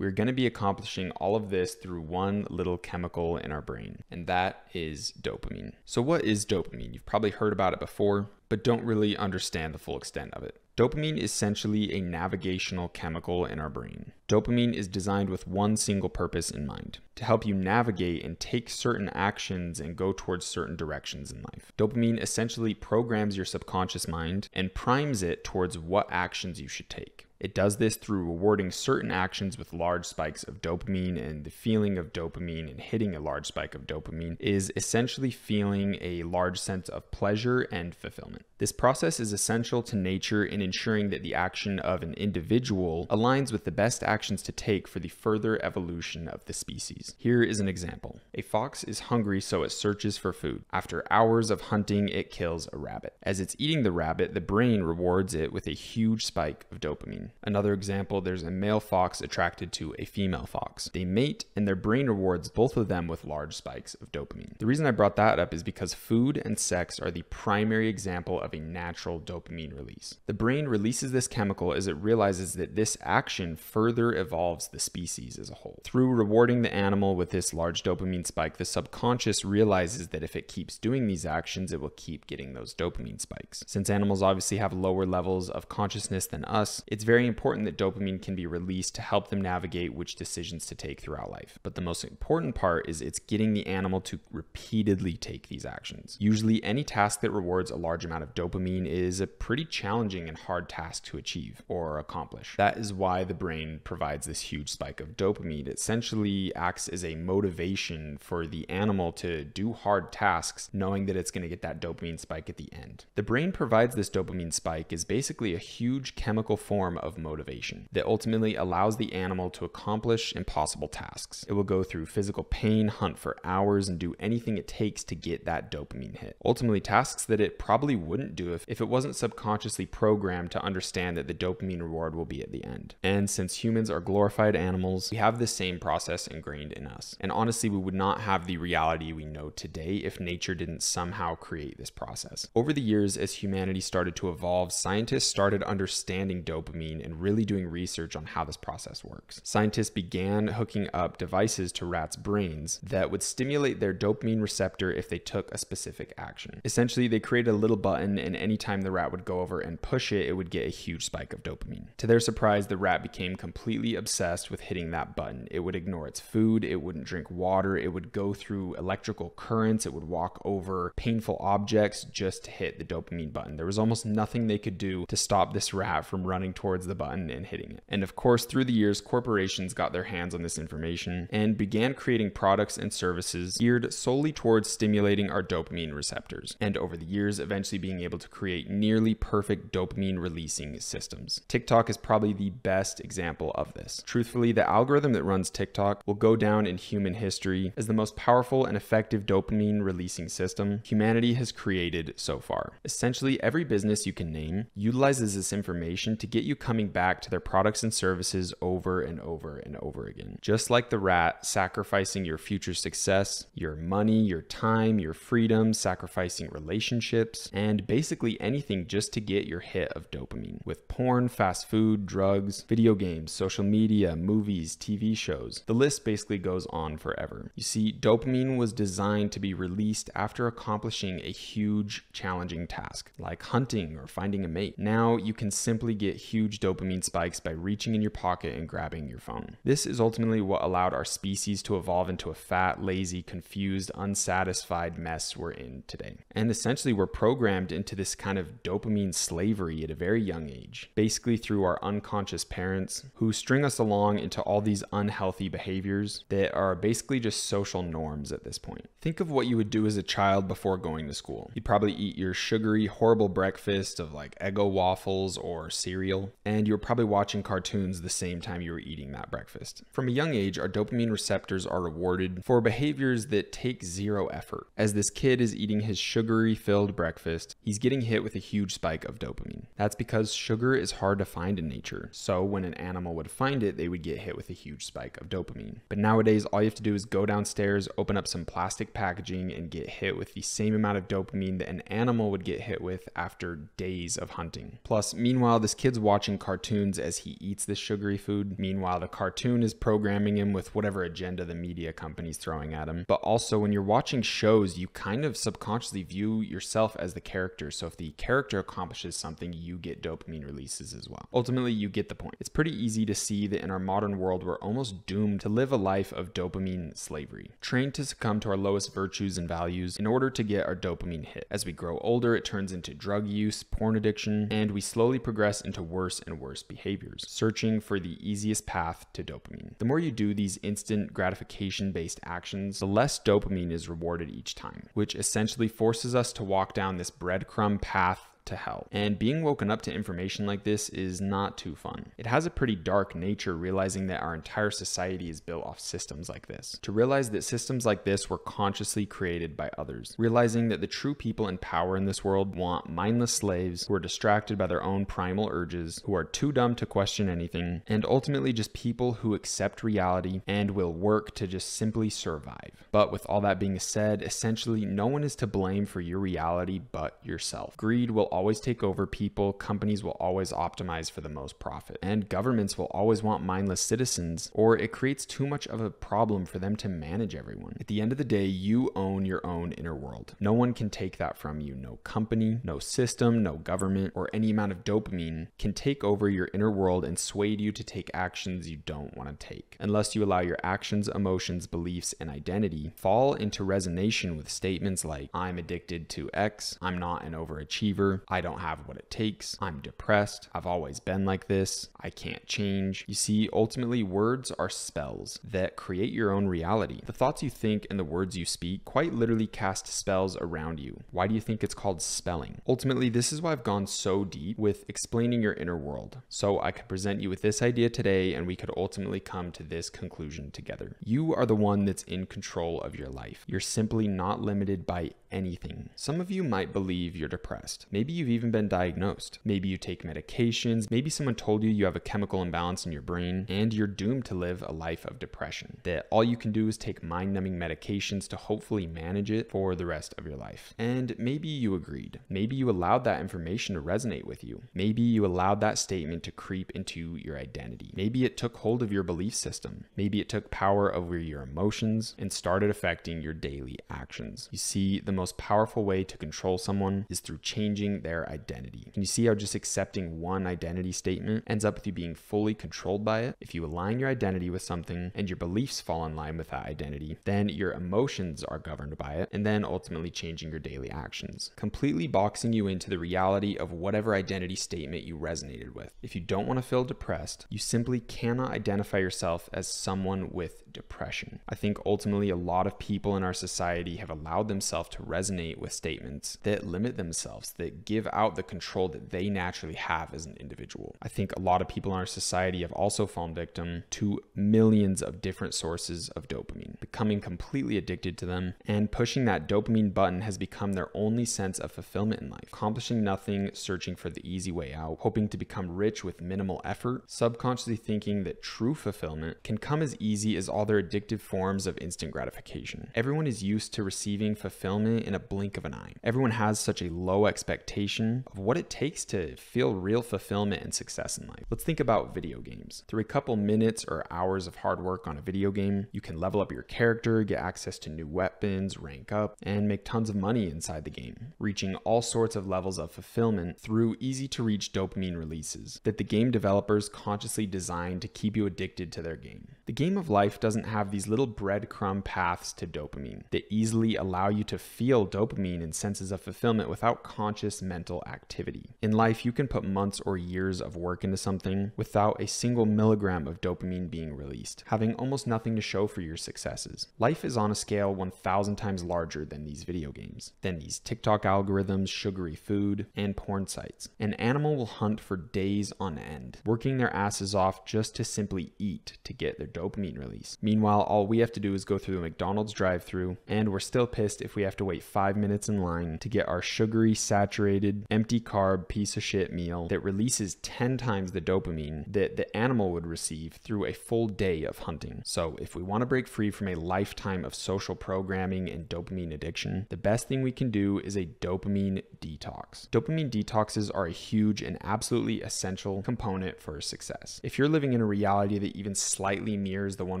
We're going to be accomplishing all of this through one little chemical in our brain, and that is dopamine. So what is dopamine? You've probably heard about it before, but don't really understand the full extent of it. Dopamine is essentially a navigational chemical in our brain. Dopamine is designed with one single purpose in mind: to help you navigate and take certain actions and go towards certain directions in life. Dopamine essentially programs your subconscious mind and primes it towards what actions you should take. It does this through rewarding certain actions with large spikes of dopamine, and the feeling of dopamine and hitting a large spike of dopamine is essentially feeling a large sense of pleasure and fulfillment. This process is essential to nature in ensuring that the action of an individual aligns with the best actions to take for the further evolution of the species. Here is an example. A fox is hungry, so it searches for food. After hours of hunting, it kills a rabbit. As it's eating the rabbit, the brain rewards it with a huge spike of dopamine. Another example, there's a male fox attracted to a female fox. They mate, and their brain rewards both of them with large spikes of dopamine. The reason I brought that up is because food and sex are the primary example of a natural dopamine release. The brain releases this chemical as it realizes that this action further evolves the species as a whole. Through rewarding the animal with this large dopamine spike, the subconscious realizes that if it keeps doing these actions, it will keep getting those dopamine spikes. Since animals obviously have lower levels of consciousness than us, it's very very important that dopamine can be released to help them navigate which decisions to take throughout life. But the most important part is it's getting the animal to repeatedly take these actions. Usually any task that rewards a large amount of dopamine is a pretty challenging and hard task to achieve or accomplish. That is why the brain provides this huge spike of dopamine. It essentially acts as a motivation for the animal to do hard tasks, knowing that it's going to get that dopamine spike at the end. The brain provides this dopamine spike is basically a huge chemical form of motivation that ultimately allows the animal to accomplish impossible tasks. It will go through physical pain, hunt for hours, and do anything it takes to get that dopamine hit. Ultimately, tasks that it probably wouldn't do if it wasn't subconsciously programmed to understand that the dopamine reward will be at the end. And since humans are glorified animals, we have this same process ingrained in us. And honestly, we would not have the reality we know today if nature didn't somehow create this process. Over the years, as humanity started to evolve, scientists started understanding dopamine and really doing research on how this process works. Scientists began hooking up devices to rats' brains that would stimulate their dopamine receptor if they took a specific action. Essentially, they created a little button, and anytime the rat would go over and push it, it would get a huge spike of dopamine. To their surprise, the rat became completely obsessed with hitting that button. It would ignore its food, it wouldn't drink water, it would go through electrical currents, it would walk over painful objects just to hit the dopamine button. There was almost nothing they could do to stop this rat from running towards the button and hitting it. And of course, through the years, corporations got their hands on this information and began creating products and services geared solely towards stimulating our dopamine receptors. And over the years, eventually being able to create nearly perfect dopamine releasing systems. TikTok is probably the best example of this. Truthfully, the algorithm that runs TikTok will go down in human history as the most powerful and effective dopamine releasing system humanity has created so far. Essentially, every business you can name utilizes this information to get you coming back to their products and services over and over and over again. Just like the rat, sacrificing your future success, your money, your time, your freedom, sacrificing relationships, and basically anything just to get your hit of dopamine. With porn, fast food, drugs, video games, social media, movies, TV shows, the list basically goes on forever. You see, dopamine was designed to be released after accomplishing a huge, challenging task, like hunting or finding a mate. Now you can simply get huge dopamine spikes by reaching in your pocket and grabbing your phone. This is ultimately what allowed our species to evolve into a fat, lazy, confused, unsatisfied mess we're in today. And essentially, we're programmed into this kind of dopamine slavery at a very young age, basically through our unconscious parents who string us along into all these unhealthy behaviors that are basically just social norms at this point. Think of what you would do as a child before going to school. You'd probably eat your sugary, horrible breakfast of like Eggo waffles or cereal, and you're probably watching cartoons the same time you were eating that breakfast. From a young age, our dopamine receptors are rewarded for behaviors that take zero effort. As this kid is eating his sugary-filled breakfast, he's getting hit with a huge spike of dopamine. That's because sugar is hard to find in nature, so when an animal would find it, they would get hit with a huge spike of dopamine. But nowadays, all you have to do is go downstairs, open up some plastic packaging, and get hit with the same amount of dopamine that an animal would get hit with after days of hunting. Plus, meanwhile, this kid's watching cartoons as he eats this sugary food. Meanwhile, the cartoon is programming him with whatever agenda the media company's throwing at him. But also, when you're watching shows, you kind of subconsciously view yourself as the character. So if the character accomplishes something, you get dopamine releases as well. Ultimately, you get the point. It's pretty easy to see that in our modern world, we're almost doomed to live a life of dopamine slavery, trained to succumb to our lowest virtues and values in order to get our dopamine hit. As we grow older, it turns into drug use, porn addiction, and we slowly progress into worse and worse behaviors, searching for the easiest path to dopamine. The more you do these instant gratification-based actions, the less dopamine is rewarded each time, which essentially forces us to walk down this breadcrumb path to hell. And being woken up to information like this is not too fun. It has a pretty dark nature, realizing that our entire society is built off systems like this. To realize that systems like this were consciously created by others. Realizing that the true people in power in this world want mindless slaves who are distracted by their own primal urges, who are too dumb to question anything, and ultimately just people who accept reality and will work to just simply survive. But with all that being said, essentially no one is to blame for your reality but yourself. Greed will always take over people, companies will always optimize for the most profit, and governments will always want mindless citizens, or it creates too much of a problem for them to manage everyone. At the end of the day, you own your own inner world. No one can take that from you. No company, no system, no government, or any amount of dopamine can take over your inner world and sway you to take actions you don't want to take, unless you allow your actions, emotions, beliefs, and identity fall into resonation with statements like, I'm addicted to X, I'm not an overachiever, I don't have what it takes, I'm depressed, I've always been like this, I can't change. You see, ultimately, words are spells that create your own reality. The thoughts you think and the words you speak quite literally cast spells around you. Why do you think it's called spelling? Ultimately, this is why I've gone so deep with explaining your inner world, so I could present you with this idea today and we could ultimately come to this conclusion together. You are the one that's in control of your life. You're simply not limited by anything. Some of you might believe you're depressed. Maybe you've even been diagnosed. Maybe you take medications. Maybe someone told you you have a chemical imbalance in your brain and you're doomed to live a life of depression. That all you can do is take mind-numbing medications to hopefully manage it for the rest of your life. And maybe you agreed. Maybe you allowed that information to resonate with you. Maybe you allowed that statement to creep into your identity. Maybe it took hold of your belief system. Maybe it took power over your emotions and started affecting your daily actions. You see, the most powerful way to control someone is through changing their identity. Can you see how just accepting one identity statement ends up with you being fully controlled by it? If you align your identity with something and your beliefs fall in line with that identity, then your emotions are governed by it, and then ultimately changing your daily actions, completely boxing you into the reality of whatever identity statement you resonated with. If you don't want to feel depressed, you simply cannot identify yourself as someone with depression. I think ultimately a lot of people in our society have allowed themselves to resonate with statements that limit themselves, that give out the control that they naturally have as an individual. I think a lot of people in our society have also fallen victim to millions of different sources of dopamine, becoming completely addicted to them, and pushing that dopamine button has become their only sense of fulfillment in life. Accomplishing nothing, searching for the easy way out, hoping to become rich with minimal effort, subconsciously thinking that true fulfillment can come as easy as all their addictive forms of instant gratification. Everyone is used to receiving fulfillment in a blink of an eye. Everyone has such a low expectation of what it takes to feel real fulfillment and success in life. Let's think about video games. Through a couple minutes or hours of hard work on a video game, you can level up your character, get access to new weapons, rank up, and make tons of money inside the game, reaching all sorts of levels of fulfillment through easy-to-reach dopamine releases that the game developers consciously designed to keep you addicted to their game. The game of life doesn't have these little breadcrumb paths to dopamine that easily allow you to feel dopamine and senses of fulfillment without conscious mental activity. In life, you can put months or years of work into something without a single milligram of dopamine being released, having almost nothing to show for your successes. Life is on a scale 1,000 times larger than these video games, than these TikTok algorithms, sugary food, and porn sites. An animal will hunt for days on end, working their asses off just to simply eat to get their dopamine release. Meanwhile, all we have to do is go through the McDonald's drive-thru, and we're still pissed if we have to wait 5 minutes in line to get our sugary, saturated, empty carb piece of shit meal that releases 10 times the dopamine that the animal would receive through a full day of hunting. So if we want to break free from a lifetime of social programming and dopamine addiction, the best thing we can do is a dopamine detox. Dopamine detoxes are a huge and absolutely essential component for success. If you're living in a reality that even slightly mirrors the one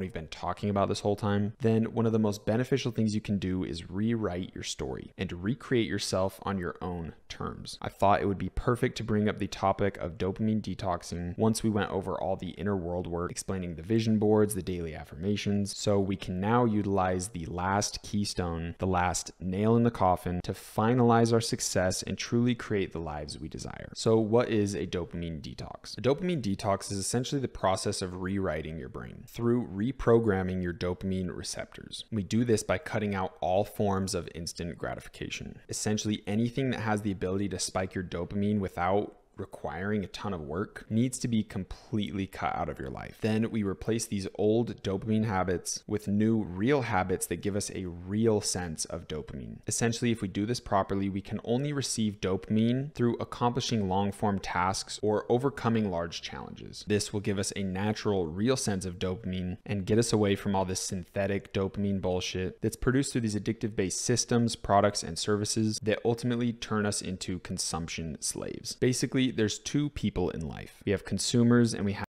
we've been talking about this whole time, then one of the most beneficial things you can do is rewrite your story and recreate yourself on your own terms. I thought it would be perfect to bring up the topic of dopamine detoxing once we went over all the inner world work, explaining the vision boards, the daily affirmations, so we can now utilize the last keystone, the last nail in the coffin to finalize our success and truly create the lives we desire. So what is a dopamine detox? A dopamine detox is essentially the process of rewriting your brain through reprogramming your dopamine receptors. We do this by cutting out all forms of instant gratification. Essentially anything that has the ability to spike your dopamine without requiring a ton of work needs to be completely cut out of your life. Then we replace these old dopamine habits with new real habits that give us a real sense of dopamine. Essentially, if we do this properly, we can only receive dopamine through accomplishing long-form tasks or overcoming large challenges. This will give us a natural, real sense of dopamine and get us away from all this synthetic dopamine bullshit that's produced through these addictive-based systems, products, and services that ultimately turn us into consumption slaves. Basically, there's two people in life. We have consumers and we have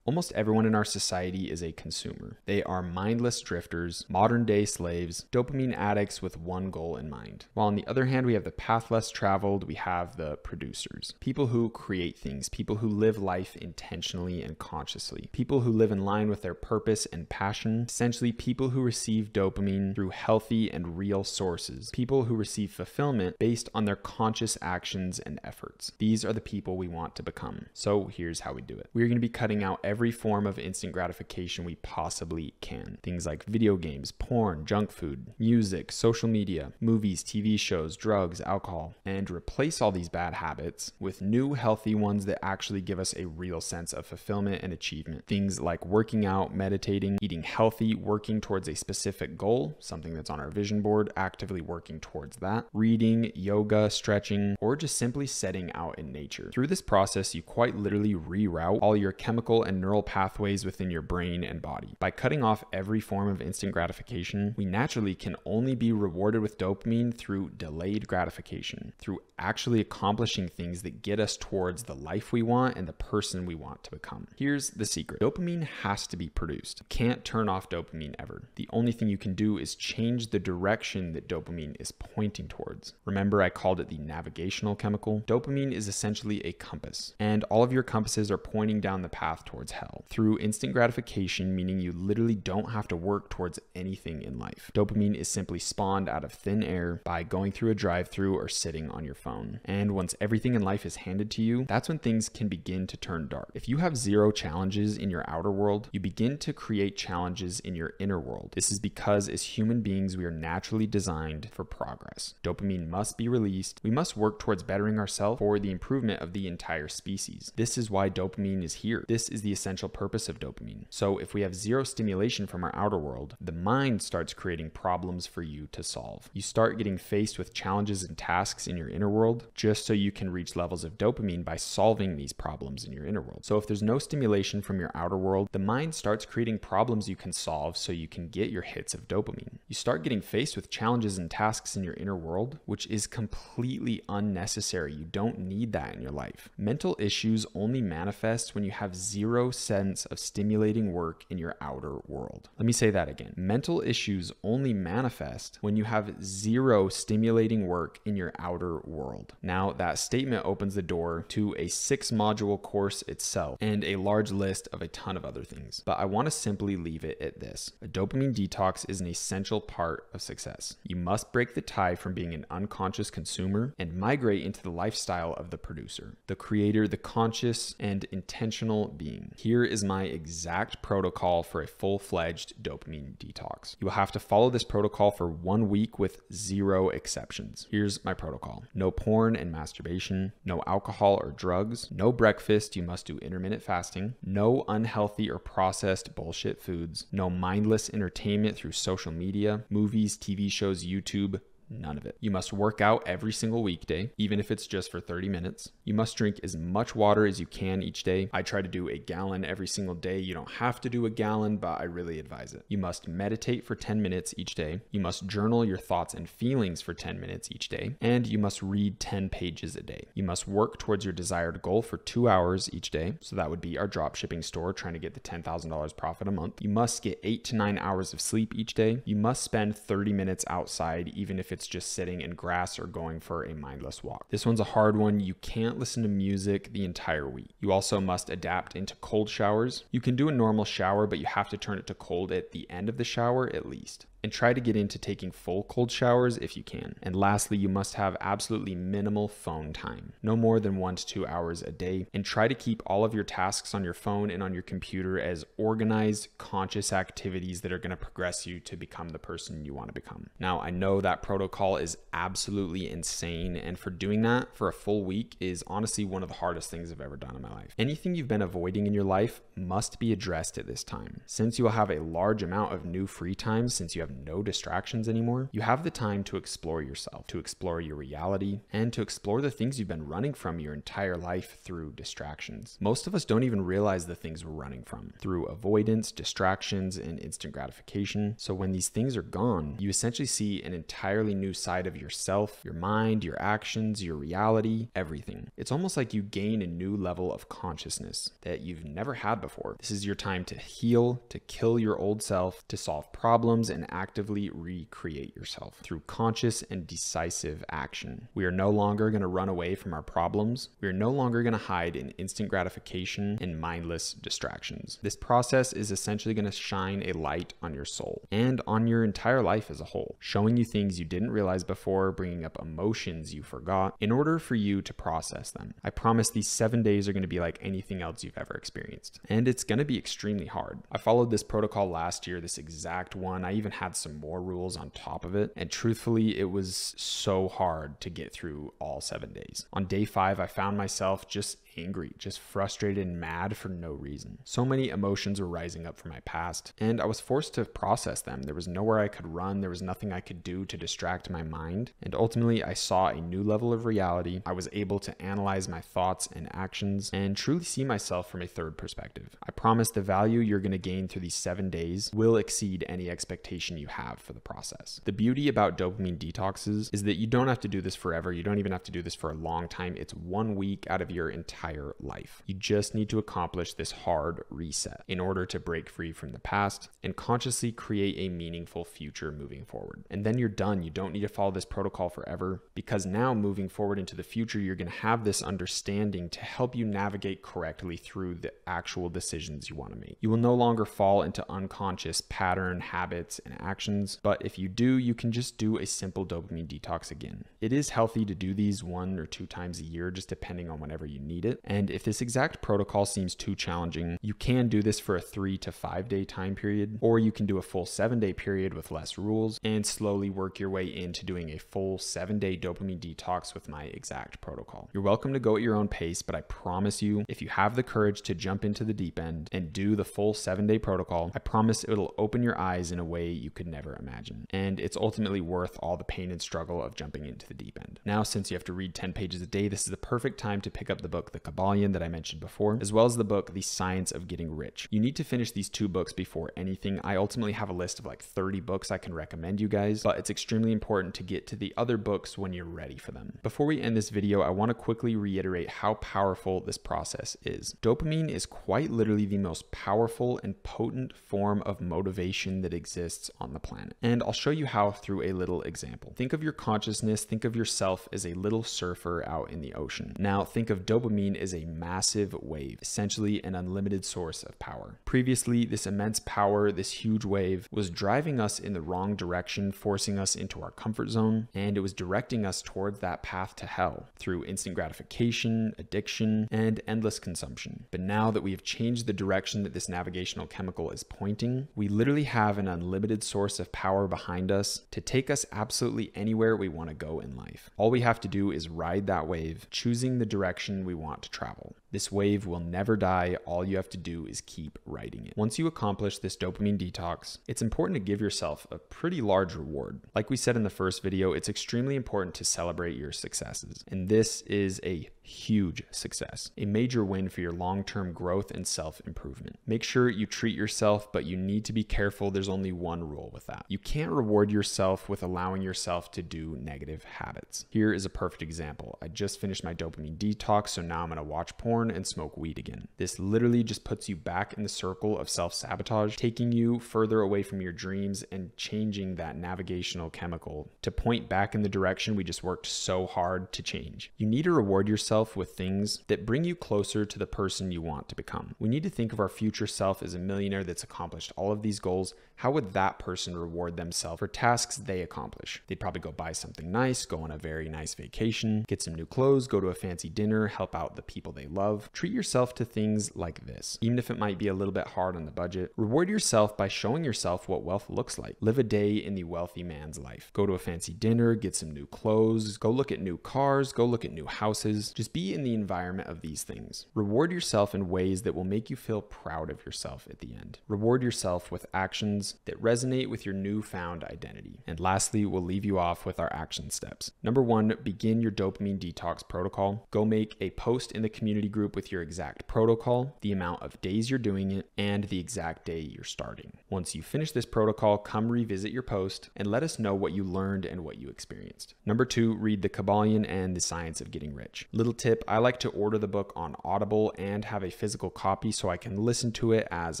almost everyone in our society is a consumer. They are mindless drifters, modern day slaves, dopamine addicts with one goal in mind. While on the other hand, we have the path less traveled, we have the producers. People who create things, people who live life intentionally and consciously, people who live in line with their purpose and passion, essentially people who receive dopamine through healthy and real sources, people who receive fulfillment based on their conscious actions and efforts. These are the people we want to become. So here's how we do it. We're going to be cutting out every form of instant gratification we possibly can. Things like video games, porn, junk food, music, social media, movies, TV shows, drugs, alcohol, and replace all these bad habits with new healthy ones that actually give us a real sense of fulfillment and achievement. Things like working out, meditating, eating healthy, working towards a specific goal, something that's on our vision board, actively working towards that, reading, yoga, stretching, or just simply setting out in nature. Through this process, you quite literally reroute all your chemical and neural pathways within your brain and body. By cutting off every form of instant gratification, we naturally can only be rewarded with dopamine through delayed gratification, through actually accomplishing things that get us towards the life we want and the person we want to become. Here's the secret. Dopamine has to be produced. You can't turn off dopamine ever. The only thing you can do is change the direction that dopamine is pointing towards. Remember, I called it the navigational chemical? Dopamine is essentially a compass, and all of your compasses are pointing down the path towards hell through instant gratification, meaning you literally don't have to work towards anything in life. Dopamine is simply spawned out of thin air by going through a drive-through or sitting on your phone. And once everything in life is handed to you, that's when things can begin to turn dark. If you have zero challenges in your outer world, you begin to create challenges in your inner world. This is because as human beings, we are naturally designed for progress. Dopamine must be released. We must work towards bettering ourselves for the improvement of the entire species. This is why dopamine is here. This is the essential purpose of dopamine. So if we have zero stimulation from our outer world, the mind starts creating problems for you to solve. You start getting faced with challenges and tasks in your inner world just so you can reach levels of dopamine by solving these problems in your inner world. So if there's no stimulation from your outer world, the mind starts creating problems you can solve so you can get your hits of dopamine. You start getting faced with challenges and tasks in your inner world, which is completely unnecessary. You don't need that in your life. Mental issues only manifest when you have zero sense of stimulating work in your outer world. Let me say that again. Mental issues only manifest when you have zero stimulating work in your outer world. Now, that statement opens the door to a 6-module course itself and a large list of a ton of other things. But I want to simply leave it at this. A dopamine detox is an essential part of success. You must break the tie from being an unconscious consumer and migrate into the lifestyle of the producer, the creator, the conscious and intentional being. Here is my exact protocol for a full-fledged dopamine detox. You will have to follow this protocol for 1 week with 0 exceptions. Here's my protocol. No porn and masturbation, no alcohol or drugs, no breakfast, you must do intermittent fasting, no unhealthy or processed bullshit foods, no mindless entertainment through social media, movies, TV shows, YouTube, none of it. You must work out every single weekday, even if it's just for 30 minutes. You must drink as much water as you can each day. I try to do a gallon every single day. You don't have to do a gallon, but I really advise it. You must meditate for 10 minutes each day. You must journal your thoughts and feelings for 10 minutes each day. And you must read 10 pages a day. You must work towards your desired goal for 2 hours each day. So that would be our dropshipping store, trying to get the $10,000 profit a month. You must get 8 to 9 hours of sleep each day. You must spend 30 minutes outside, even if it's just sitting in grass or going for a mindless walk. This one's a hard one. You can't listen to music the entire week. You also must adapt into cold showers. You can do a normal shower, but you have to turn it to cold at the end of the shower at least. and try to get into taking full cold showers if you can. And lastly, you must have absolutely minimal phone time, no more than 1 to 2 hours a day, and try to keep all of your tasks on your phone and on your computer as organized, conscious activities that are going to progress you to become the person you want to become. Now, I know that protocol is absolutely insane, and for doing that for a full week is honestly one of the hardest things I've ever done in my life. Anything you've been avoiding in your life must be addressed at this time. Since you will have a large amount of new free time, since you have no distractions anymore, you have the time to explore yourself, to explore your reality, and to explore the things you've been running from your entire life through distractions. Most of us don't even realize the things we're running from through avoidance, distractions, and instant gratification. So when these things are gone, you essentially see an entirely new side of yourself, your mind, your actions, your reality, everything. It's almost like you gain a new level of consciousness that you've never had before. This is your time to heal, to kill your old self, to solve problems, and actively recreate yourself through conscious and decisive action. We are no longer going to run away from our problems. We are no longer going to hide in instant gratification and mindless distractions. This process is essentially going to shine a light on your soul and on your entire life as a whole, showing you things you didn't realize before, bringing up emotions you forgot in order for you to process them. I promise these 7 days are going to be like anything else you've ever experienced, and it's going to be extremely hard. I followed this protocol last year, this exact one. I even had some more rules on top of it, and truthfully, it was so hard to get through all 7 days. On day 5, I found myself just angry, just frustrated and mad for no reason. So many emotions were rising up from my past, and I was forced to process them. There was nowhere I could run. There was nothing I could do to distract my mind. And ultimately, I saw a new level of reality. I was able to analyze my thoughts and actions and truly see myself from a third perspective. I promise the value you're going to gain through these 7 days will exceed any expectation you have for the process. The beauty about dopamine detoxes is that you don't have to do this forever. You don't even have to do this for a long time. It's 1 week out of your entire life. You just need to accomplish this hard reset in order to break free from the past and consciously create a meaningful future moving forward. And then you're done. You don't need to follow this protocol forever, because now moving forward into the future, you're going to have this understanding to help you navigate correctly through the actual decisions you want to make. You will no longer fall into unconscious pattern, habits, and actions, but if you do, you can just do a simple dopamine detox again. It is healthy to do these 1 or 2 times a year, just depending on whenever you need it. And if this exact protocol seems too challenging, you can do this for a 3 to 5 day time period, or you can do a full 7-day period with less rules and slowly work your way into doing a full 7-day dopamine detox with my exact protocol. You're welcome to go at your own pace, but I promise you, if you have the courage to jump into the deep end and do the full 7-day protocol, I promise it'll open your eyes in a way you could never imagine. And it's ultimately worth all the pain and struggle of jumping into the deep end. Now, since you have to read 10 pages a day, this is the perfect time to pick up the book, The Kabbalion, that I mentioned before, as well as the book, The Science of Getting Rich. You need to finish these 2 books before anything. I ultimately have a list of like 30 books I can recommend you guys, but it's extremely important to get to the other books when you're ready for them. Before we end this video, I want to quickly reiterate how powerful this process is. Dopamine is quite literally the most powerful and potent form of motivation that exists on the planet. And I'll show you how through a little example. Think of your consciousness, think of yourself as a little surfer out in the ocean. Now think of dopamine is a massive wave, essentially an unlimited source of power. Previously, this immense power, this huge wave, was driving us in the wrong direction, forcing us into our comfort zone, and it was directing us towards that path to hell through instant gratification, addiction, and endless consumption. But now that we have changed the direction that this navigational chemical is pointing, we literally have an unlimited source of power behind us to take us absolutely anywhere we want to go in life. All we have to do is ride that wave, choosing the direction we want to travel. This wave will never die. All you have to do is keep riding it. Once you accomplish this dopamine detox, it's important to give yourself a pretty large reward. Like we said in the first video, it's extremely important to celebrate your successes. And this is a huge success, a major win for your long-term growth and self-improvement. Make sure you treat yourself, but you need to be careful. There's only one rule with that. You can't reward yourself with allowing yourself to do negative habits. Here is a perfect example. I just finished my dopamine detox, so now I'm gonna watch porn and smoke weed again. This literally just puts you back in the circle of self-sabotage, taking you further away from your dreams and changing that navigational chemical to point back in the direction we just worked so hard to change. You need to reward yourself with things that bring you closer to the person you want to become. We need to think of our future self as a millionaire that's accomplished all of these goals, how would that person reward themselves for tasks they accomplish? They'd probably go buy something nice, go on a very nice vacation, get some new clothes, go to a fancy dinner, help out the people they love. Treat yourself to things like this. Even if it might be a little bit hard on the budget, reward yourself by showing yourself what wealth looks like. Live a day in the wealthy man's life. Go to a fancy dinner, get some new clothes, go look at new cars, go look at new houses. Just be in the environment of these things. Reward yourself in ways that will make you feel proud of yourself at the end. Reward yourself with actions that resonate with your newfound identity. And lastly, we'll leave you off with our action steps. Number 1, begin your dopamine detox protocol. Go make a post in the community group with your exact protocol, the amount of days you're doing it, and the exact day you're starting. Once you finish this protocol, come revisit your post and let us know what you learned and what you experienced. Number 2, read The Kabbalion and The Science of Getting Rich. Little tip, I like to order the book on Audible and have a physical copy so I can listen to it as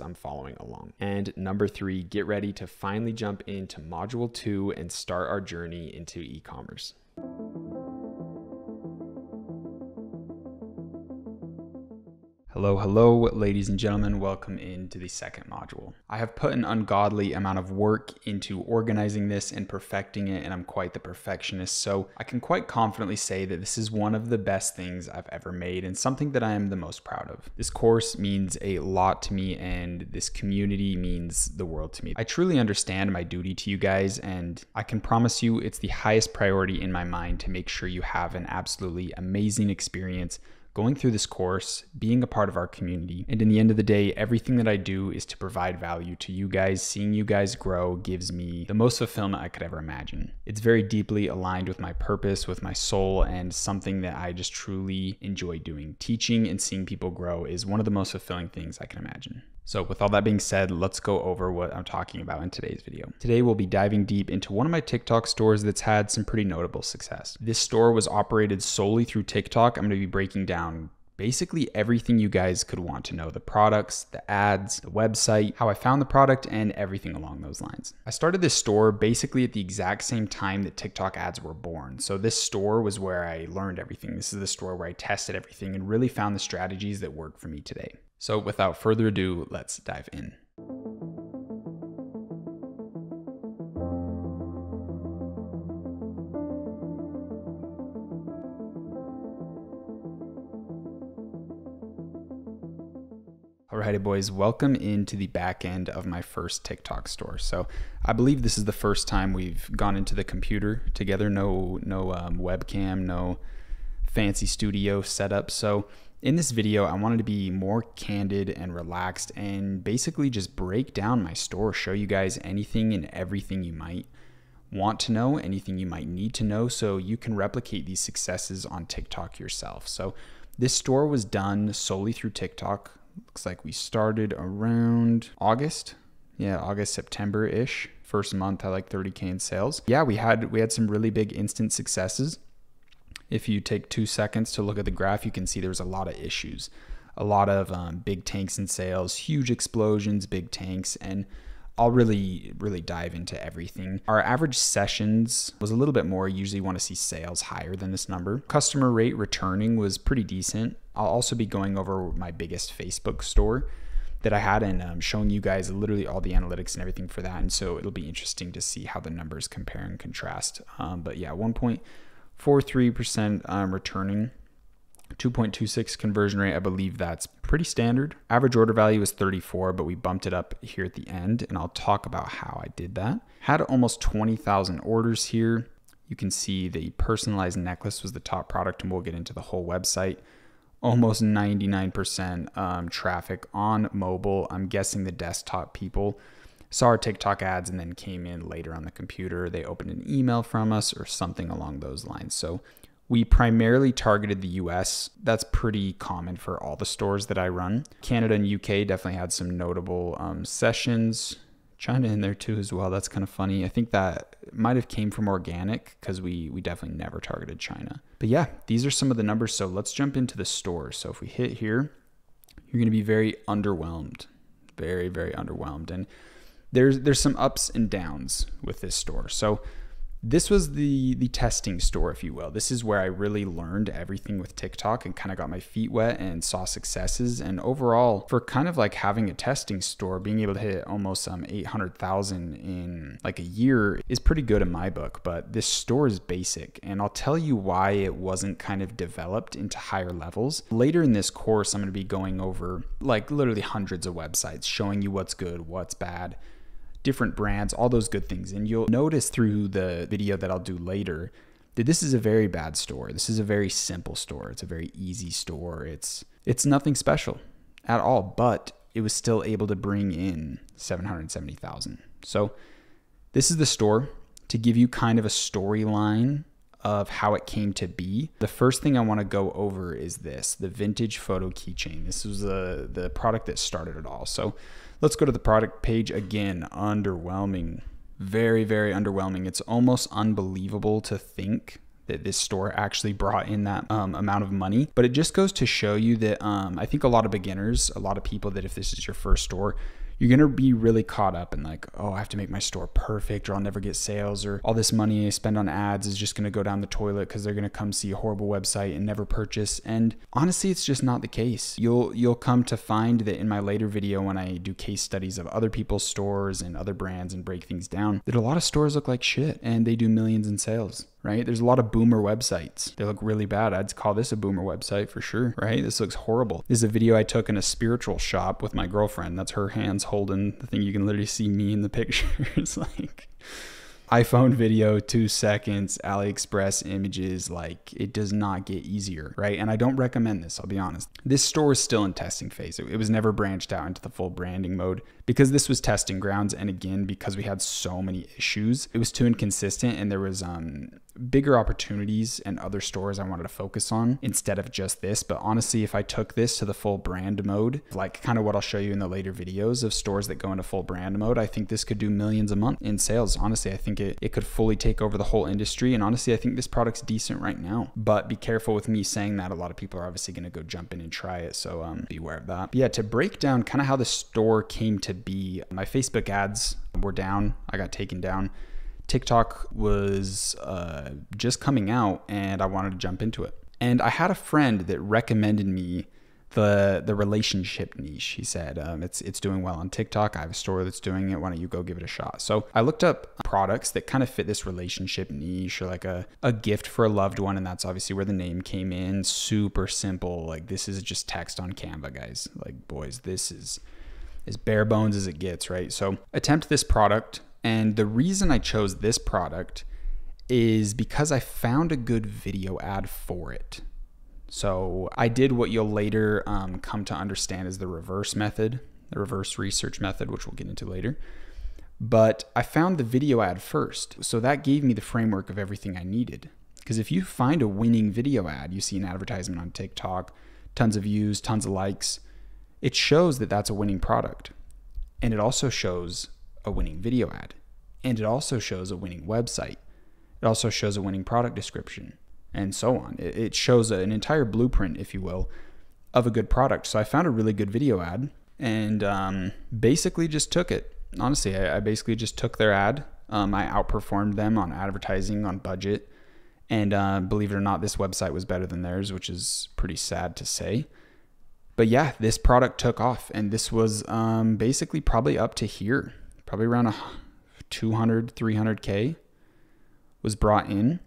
I'm following along. And number 3, get ready to finally jump into module 2 and start our journey into e-commerce. Hello, ladies and gentlemen. Welcome into the second module. I have put an ungodly amount of work into organizing this and perfecting it, and I'm quite the perfectionist, so I can quite confidently say that this is one of the best things I've ever made and something that I am the most proud of. This course means a lot to me, and this community means the world to me. I truly understand my duty to you guys, and I can promise you it's the highest priority in my mind to make sure you have an absolutely amazing experience going through this course, being a part of our community. And in the end of the day, everything that I do is to provide value to you guys. Seeing you guys grow gives me the most fulfillment I could ever imagine. It's very deeply aligned with my purpose, with my soul, and something that I just truly enjoy doing. Teaching and seeing people grow is one of the most fulfilling things I can imagine. So with all that being said, let's go over what I'm talking about in today's video. Today, we'll be diving deep into one of my TikTok stores that's had some pretty notable success. This store was operated solely through TikTok. I'm going to be breaking down basically everything you guys could want to know: the products, the ads, the website, how I found the product, and everything along those lines. I started this store basically at the exact same time that TikTok ads were born. So this store was where I learned everything. This is the store where I tested everything and really found the strategies that work for me today. So without further ado, let's dive in. Alrighty boys, welcome into the back end of my first TikTok store. So I believe this is the first time we've gone into the computer together. No webcam, no fancy studio setup. So in this video, I wanted to be more candid and relaxed and basically just break down my store, show you guys anything and everything you might want to know, anything you might need to know, so you can replicate these successes on TikTok yourself. So this store was done solely through TikTok. Looks like we started around August. Yeah, August, September-ish. First month had like 30K in sales. Yeah, we had some really big instant successes. If you take 2 seconds to look at the graph, you can see there's a lot of issues, a lot of big tanks in sales, huge explosions, big tanks, and I'll really dive into everything. Our average sessions was a little bit more. You usually want to see sales higher than this number. Customer rate returning was pretty decent. I'll also be going over my biggest Facebook store that I had and showing you guys literally all the analytics and everything for that. And so it'll be interesting to see how the numbers compare and contrast. But yeah, 1.43% returning, 2.26 conversion rate. I believe that's pretty standard. Average order value was 34, but we bumped it up here at the end, and I'll talk about how I did that. Had almost 20,000 orders here. You can see the personalized necklace was the top product, and we'll get into the whole website. Almost 99% traffic on mobile. I'm guessing the desktop people saw our TikTok ads and then came in later on the computer. They opened an email from us or something along those lines. So we primarily targeted the US. That's pretty common for all the stores that I run. Canada and UK definitely had some notable sessions. China in there too as well. That's kind of funny. I think that might have came from organic because we definitely never targeted China. But yeah, these are some of the numbers. So let's jump into the store. So if we hit here, you're going to be very underwhelmed, very, very underwhelmed. And there's some ups and downs with this store. So this was the testing store, if you will. This is where I really learned everything with TikTok and kind of got my feet wet and saw successes. And overall, for kind of like having a testing store, being able to hit almost 800,000 in like a year is pretty good in my book. But this store is basic, and I'll tell you why it wasn't kind of developed into higher levels. Later in this course, I'm going to be going over like literally hundreds of websites, showing you what's good, what's bad, different brands, all those good things. And you'll notice through the video that I'll do later that this is a very bad store. This is a very simple store. It's a very easy store. It's nothing special at all, but it was still able to bring in 770,000. So this is the store to give you kind of a storyline of how it came to be. The first thing I want to go over is the vintage photo keychain. This was the product that started it all. So let's go to the product page again. Underwhelming, very, very underwhelming. It's almost unbelievable to think that this store actually brought in that amount of money, but it just goes to show you that I think a lot of beginners, a lot of people that if this is your first store, you're going to be really caught up in like, oh, I have to make my store perfect or I'll never get sales, or all this money I spend on ads is just going to go down the toilet because they're going to come see a horrible website and never purchase. And honestly, it's just not the case. You'll come to find that in my later video, when I do case studies of other people's stores and other brands and break things down, that a lot of stores look like shit and they do millions in sales. Right? There's a lot of boomer websites. They look really bad. I'd call this a boomer website for sure, right? This looks horrible. This is a video I took in a spiritual shop with my girlfriend. That's her hands holding the thing. You can literally see me in the pictures. Like iPhone video, 2 seconds, AliExpress images, like it does not get easier, right? And I don't recommend this, I'll be honest. This store is still in testing phase. It was never branched out into the full branding mode because this was testing grounds. And again, because we had so many issues, it was too inconsistent, and there was bigger opportunities and other stores I wanted to focus on instead of just this. But honestly, if I took this to the full brand mode, like kind of what I'll show you in the later videos of stores that go into full brand mode, I think this could do millions a month in sales. Honestly, I think it could fully take over the whole industry. And honestly, I think this product's decent right now, but be careful with me saying that. A lot of people are obviously going to go jump in and try it. So be aware of that. But yeah, to break down kind of how the store came to be, my Facebook ads were down. I got taken down. TikTok was just coming out and I wanted to jump into it. And I had a friend that recommended me the relationship niche. He said, it's doing well on TikTok. I have a store that's doing it. Why don't you go give it a shot? So I looked up products that kind of fit this relationship niche, or like a gift for a loved one. And that's obviously where the name came in. Super simple. Like this is just text on Canva, guys. Like boys, this is as bare bones as it gets, right? So attempt this product. And the reason I chose this product is because I found a good video ad for it. So I did what you'll later come to understand as the reverse method, the reverse research method, which we'll get into later. But I found the video ad first. So that gave me the framework of everything I needed. Because if you find a winning video ad, you see an advertisement on TikTok, tons of views, tons of likes, it shows that that's a winning product. And it also shows a winning video ad. And it also shows a winning website. It also shows a winning product description, and so on. It shows an entire blueprint, if you will, of a good product. So I found a really good video ad and basically just took it. Honestly, I basically just took their ad. I outperformed them on advertising, on budget. And believe it or not, this website was better than theirs, which is pretty sad to say. But yeah, this product took off, and this was basically probably up to here, probably around 200, 300K was brought in.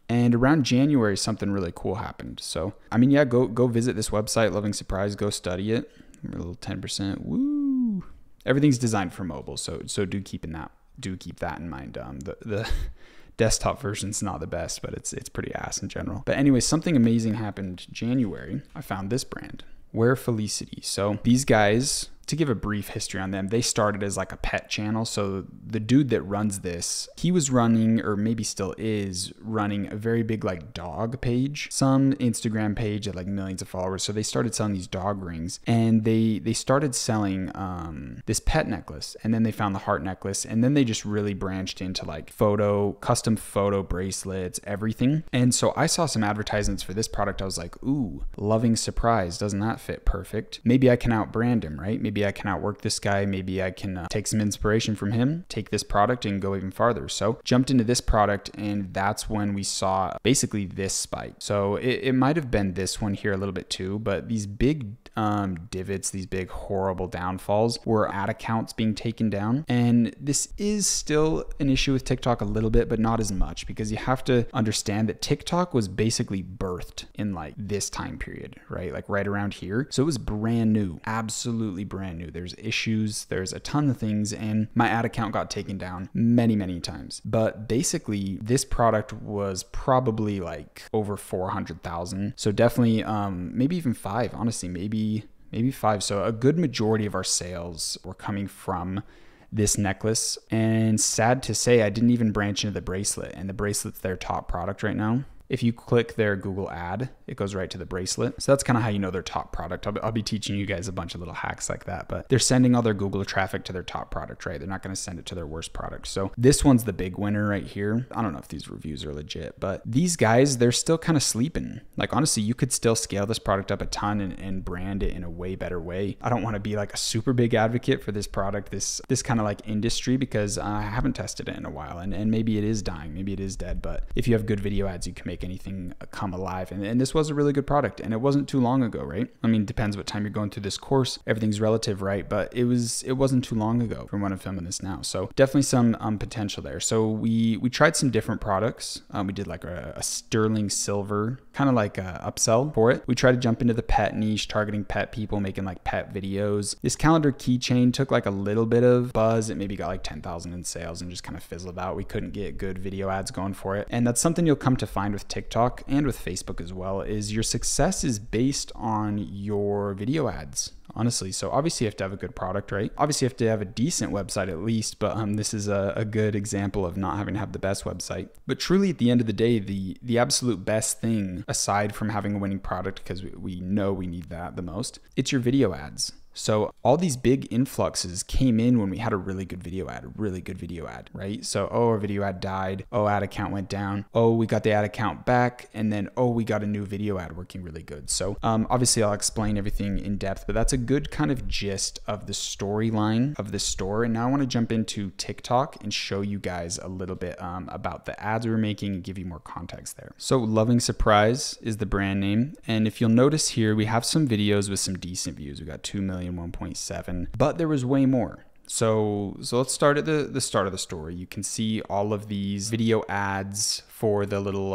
And around January, something really cool happened. So, I mean, yeah, go visit this website, Loving Surprise, go study it. A little 10%, woo. Everything's designed for mobile, so do keep that in mind. The desktop version's not the best, but it's pretty ass in general. But anyway, something amazing happened January. I found this brand, Wear Felicity. So these guys, to give a brief history on them, they started as like a pet channel. So the dude that runs this, he was running, or maybe still is running, a very big like dog page, some Instagram page at like millions of followers. So they started selling these dog rings, and they started selling this pet necklace, and then they found the heart necklace, and then they just really branched into like custom photo bracelets, everything. And so I saw some advertisements for this product. I was like, ooh, Loving Surprise, doesn't that fit perfect? Maybe I can outbrand him, right? Maybe maybe I can outwork this guy. Maybe I can take some inspiration from him, take this product and go even farther. So jumped into this product, and that's when we saw basically this spike. So it might have been this one here a little bit too, but these big divots, these big horrible downfalls were ad accounts being taken down. And this is still an issue with TikTok a little bit, but not as much, because you have to understand that TikTok was basically birthed in like this time period, right? Like right around here. So it was brand new, absolutely brand new. There's issues, there's a ton of things, and my ad account got taken down many, many times. But basically this product was probably like over 400,000. So definitely, maybe even 5, honestly, maybe 5. So a good majority of our sales were coming from this necklace. And sad to say, I didn't even branch into the bracelet, and the bracelet's their top product right now. If you click their Google ad, it goes right to the bracelet. So that's kind of how you know their top product. I'll be teaching you guys a bunch of little hacks like that, but they're sending all their Google traffic to their top product, right? They're not going to send it to their worst product. So this one's the big winner right here. I don't know if these reviews are legit, but these guys, they're still kind of sleeping. Like honestly, you could still scale this product up a ton and brand it in a way better way. I don't want to be like a super big advocate for this product, this kind of like industry, because I haven't tested it in a while, and maybe it is dying, maybe it is dead. But if you have good video ads, you can make anything come alive. And this was a really good product, and it wasn't too long ago, right? I mean, depends what time you're going through this course. Everything's relative, right? But it wasn't too long ago from when I'm filming this now. So definitely some potential there. So we tried some different products. We did like a sterling silver, kind of like a upsell for it. We tried to jump into the pet niche, targeting pet people, making like pet videos. This calendar keychain took like a little bit of buzz. It maybe got like 10,000 in sales and just kind of fizzled out. We couldn't get good video ads going for it. And that's something you'll come to find with TikTok and with Facebook as well, is your success is based on your video ads, honestly. So obviously you have to have a good product, right? Obviously you have to have a decent website at least, but this is a good example of not having to have the best website. But truly at the end of the day, the absolute best thing, aside from having a winning product, because we know we need that the most, it's your video ads. So all these big influxes came in when we had a really good video ad, right? So, our video ad died. Ad account went down. We got the ad account back. And then, we got a new video ad working really good. So obviously I'll explain everything in depth, but that's a good kind of gist of the storyline of the store. And now I want to jump into TikTok and show you guys a little bit about the ads we're making and give you more context there. So Loving Surprise is the brand name. And if you'll notice here, we have some videos with some decent views. We got 2 million, 1.7, but there was way more. So let's start at the start of the story. You can see all of these video ads for the little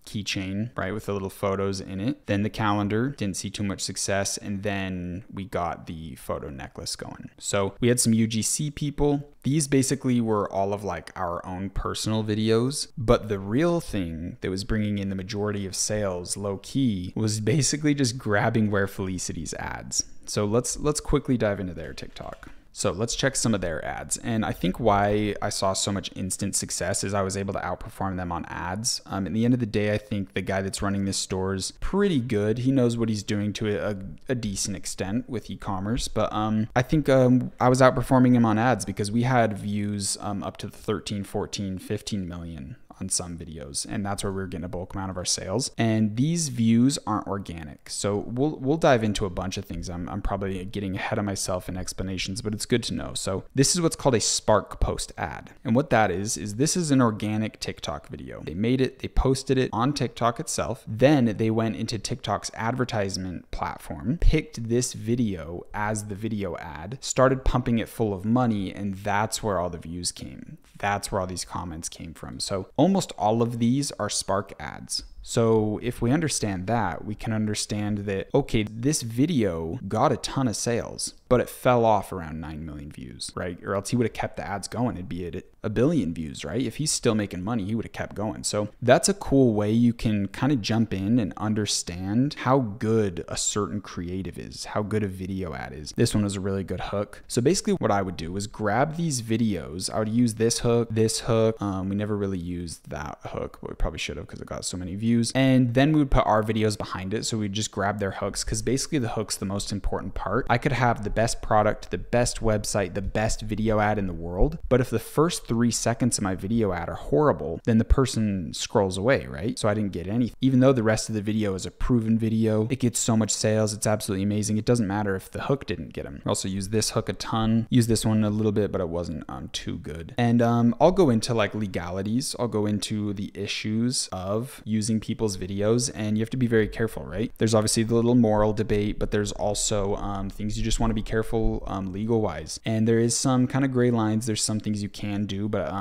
keychain, right, with the little photos in it. Then the calendar, didn't see too much success, and then we got the photo necklace going. So we had some UGC people. These basically were all of like our own personal videos, but the real thing that was bringing in the majority of sales, low key, was basically just grabbing Where Felicity's ads. So let's quickly dive into their TikTok. So let's check some of their ads. And I think why I saw so much instant success is I was able to outperform them on ads. At the end of the day, I think the guy that's running this store is pretty good. He knows what he's doing to a decent extent with e-commerce. But I think I was outperforming him on ads because we had views up to 13, 14, 15 million on some videos, and that's where we're getting a bulk amount of our sales. And these views aren't organic, so we'll dive into a bunch of things. I'm probably getting ahead of myself in explanations, but it's good to know. So this is what's called a Spark Post ad, and what that is this is an organic TikTok video. They made it, they posted it on TikTok itself, then they went into TikTok's advertisement platform, picked this video as the video ad, started pumping it full of money, and that's where all the views came. That's where all these comments came from. So almost all of these are Spark ads. So if we understand that, we can understand that, okay, this video got a ton of sales, but it fell off around 9 million views, right? Or else he would have kept the ads going. It'd be at 1 billion views, right? If he's still making money, he would have kept going. So that's a cool way you can kind of jump in and understand how good a certain creative is, how good a video ad is. This one was a really good hook. So basically what I would do was grab these videos. I would use this hook. We never really used that hook, but we probably should have because it got so many views. views. And then we would put our videos behind it. So we'd just grab their hooks, because basically the hook's the most important part. I could have the best product, the best website, the best video ad in the world, but if the first 3 seconds of my video ad are horrible, then the person scrolls away, right? So I didn't get anything. Even though the rest of the video is a proven video, it gets so much sales, it's absolutely amazing. It doesn't matter if the hook didn't get them. I also use this hook a ton, use this one a little bit, but it wasn't too good. And I'll go into like legalities. I'll go into the issues of using people's videos, and you have to be very careful, right? There's obviously the little moral debate, but there's also things you just want to be careful legal wise. And there is some kind of gray lines. There's some things you can do, but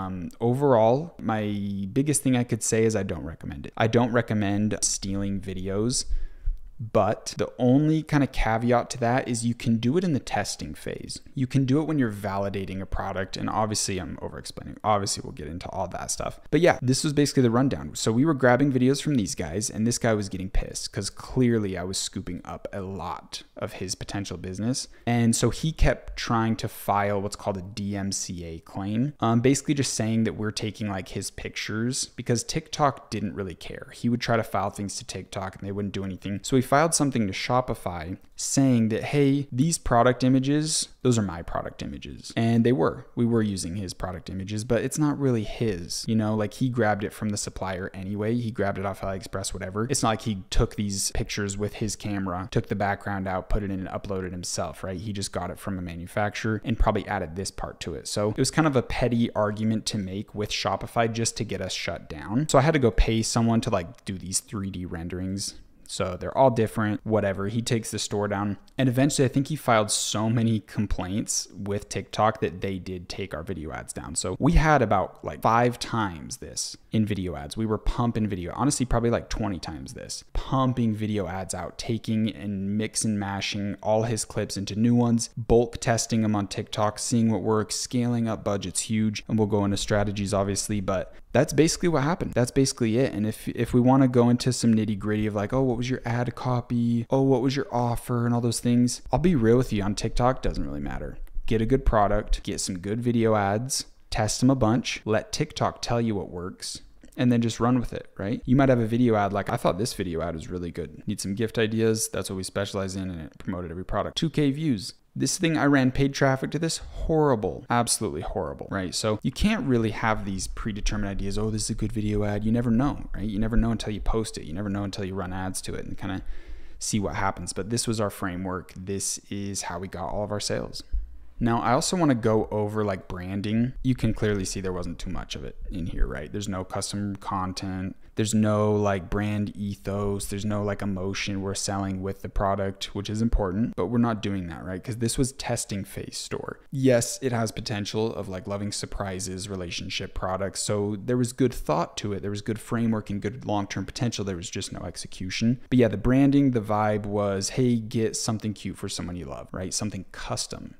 overall, my biggest thing I could say is I don't recommend it. I don't recommend stealing videos. But the only kind of caveat to that is you can do it in the testing phase. You can do it when you're validating a product. And obviously I'm over explaining. Obviously we'll get into all that stuff. But yeah, this was basically the rundown. So we were grabbing videos from these guys, and this guy was getting pissed because clearly I was scooping up a lot of his potential business. And so he kept trying to file what's called a DMCA claim. Basically just saying that we're taking like his pictures, because TikTok didn't really care. He would try to file things to TikTok and they wouldn't do anything. So he filed something to Shopify saying that, hey, these product images, those are my product images. And we were using his product images, but it's not really his, you know, like he grabbed it from the supplier anyway. He grabbed it off AliExpress, whatever. It's not like he took these pictures with his camera, took the background out, put it in and uploaded himself, right? He just got it from a manufacturer and probably added this part to it. So it was kind of a petty argument to make with Shopify just to get us shut down. So I had to go pay someone to like do these 3D renderings. So they're all different, whatever. He takes the store down. And eventually I think he filed so many complaints with TikTok that they did take our video ads down. So we had about like 5 times this in video ads. We were pumping video, honestly, probably like 20 times this, pumping video ads out, taking and mix and mashing all his clips into new ones, bulk testing them on TikTok, seeing what works, scaling up budgets huge. And we'll go into strategies obviously, but that's basically what happened. That's basically it. And if we want to go into some nitty gritty of like, oh, what was your ad copy? Oh, what was your offer and all those things? I'll be real with you, on TikTok, doesn't really matter. Get a good product, get some good video ads, test them a bunch, let TikTok tell you what works, and then just run with it, right? You might have a video ad like, I thought this video ad was really good. Need some gift ideas. That's what we specialize in, and it promoted every product. 2K views. This thing, I ran paid traffic to this. Horrible. Absolutely horrible, right? So you can't really have these predetermined ideas. Oh, this is a good video ad. You never know, right? You never know until you post it. You never know until you run ads to it and kind of see what happens. But this was our framework. This is how we got all of our sales. Now, I also want to go over like branding. You can clearly see there wasn't too much of it in here, right? There's no custom content. There's no like brand ethos. There's no like emotion we're selling with the product, which is important, but we're not doing that, right? Because this was testing phase store. Yes, it has potential of like loving surprises, relationship products. So there was good thought to it. There was good framework and good long-term potential. There was just no execution. But yeah, the branding, the vibe was, hey, get something cute for someone you love, right? Something custom.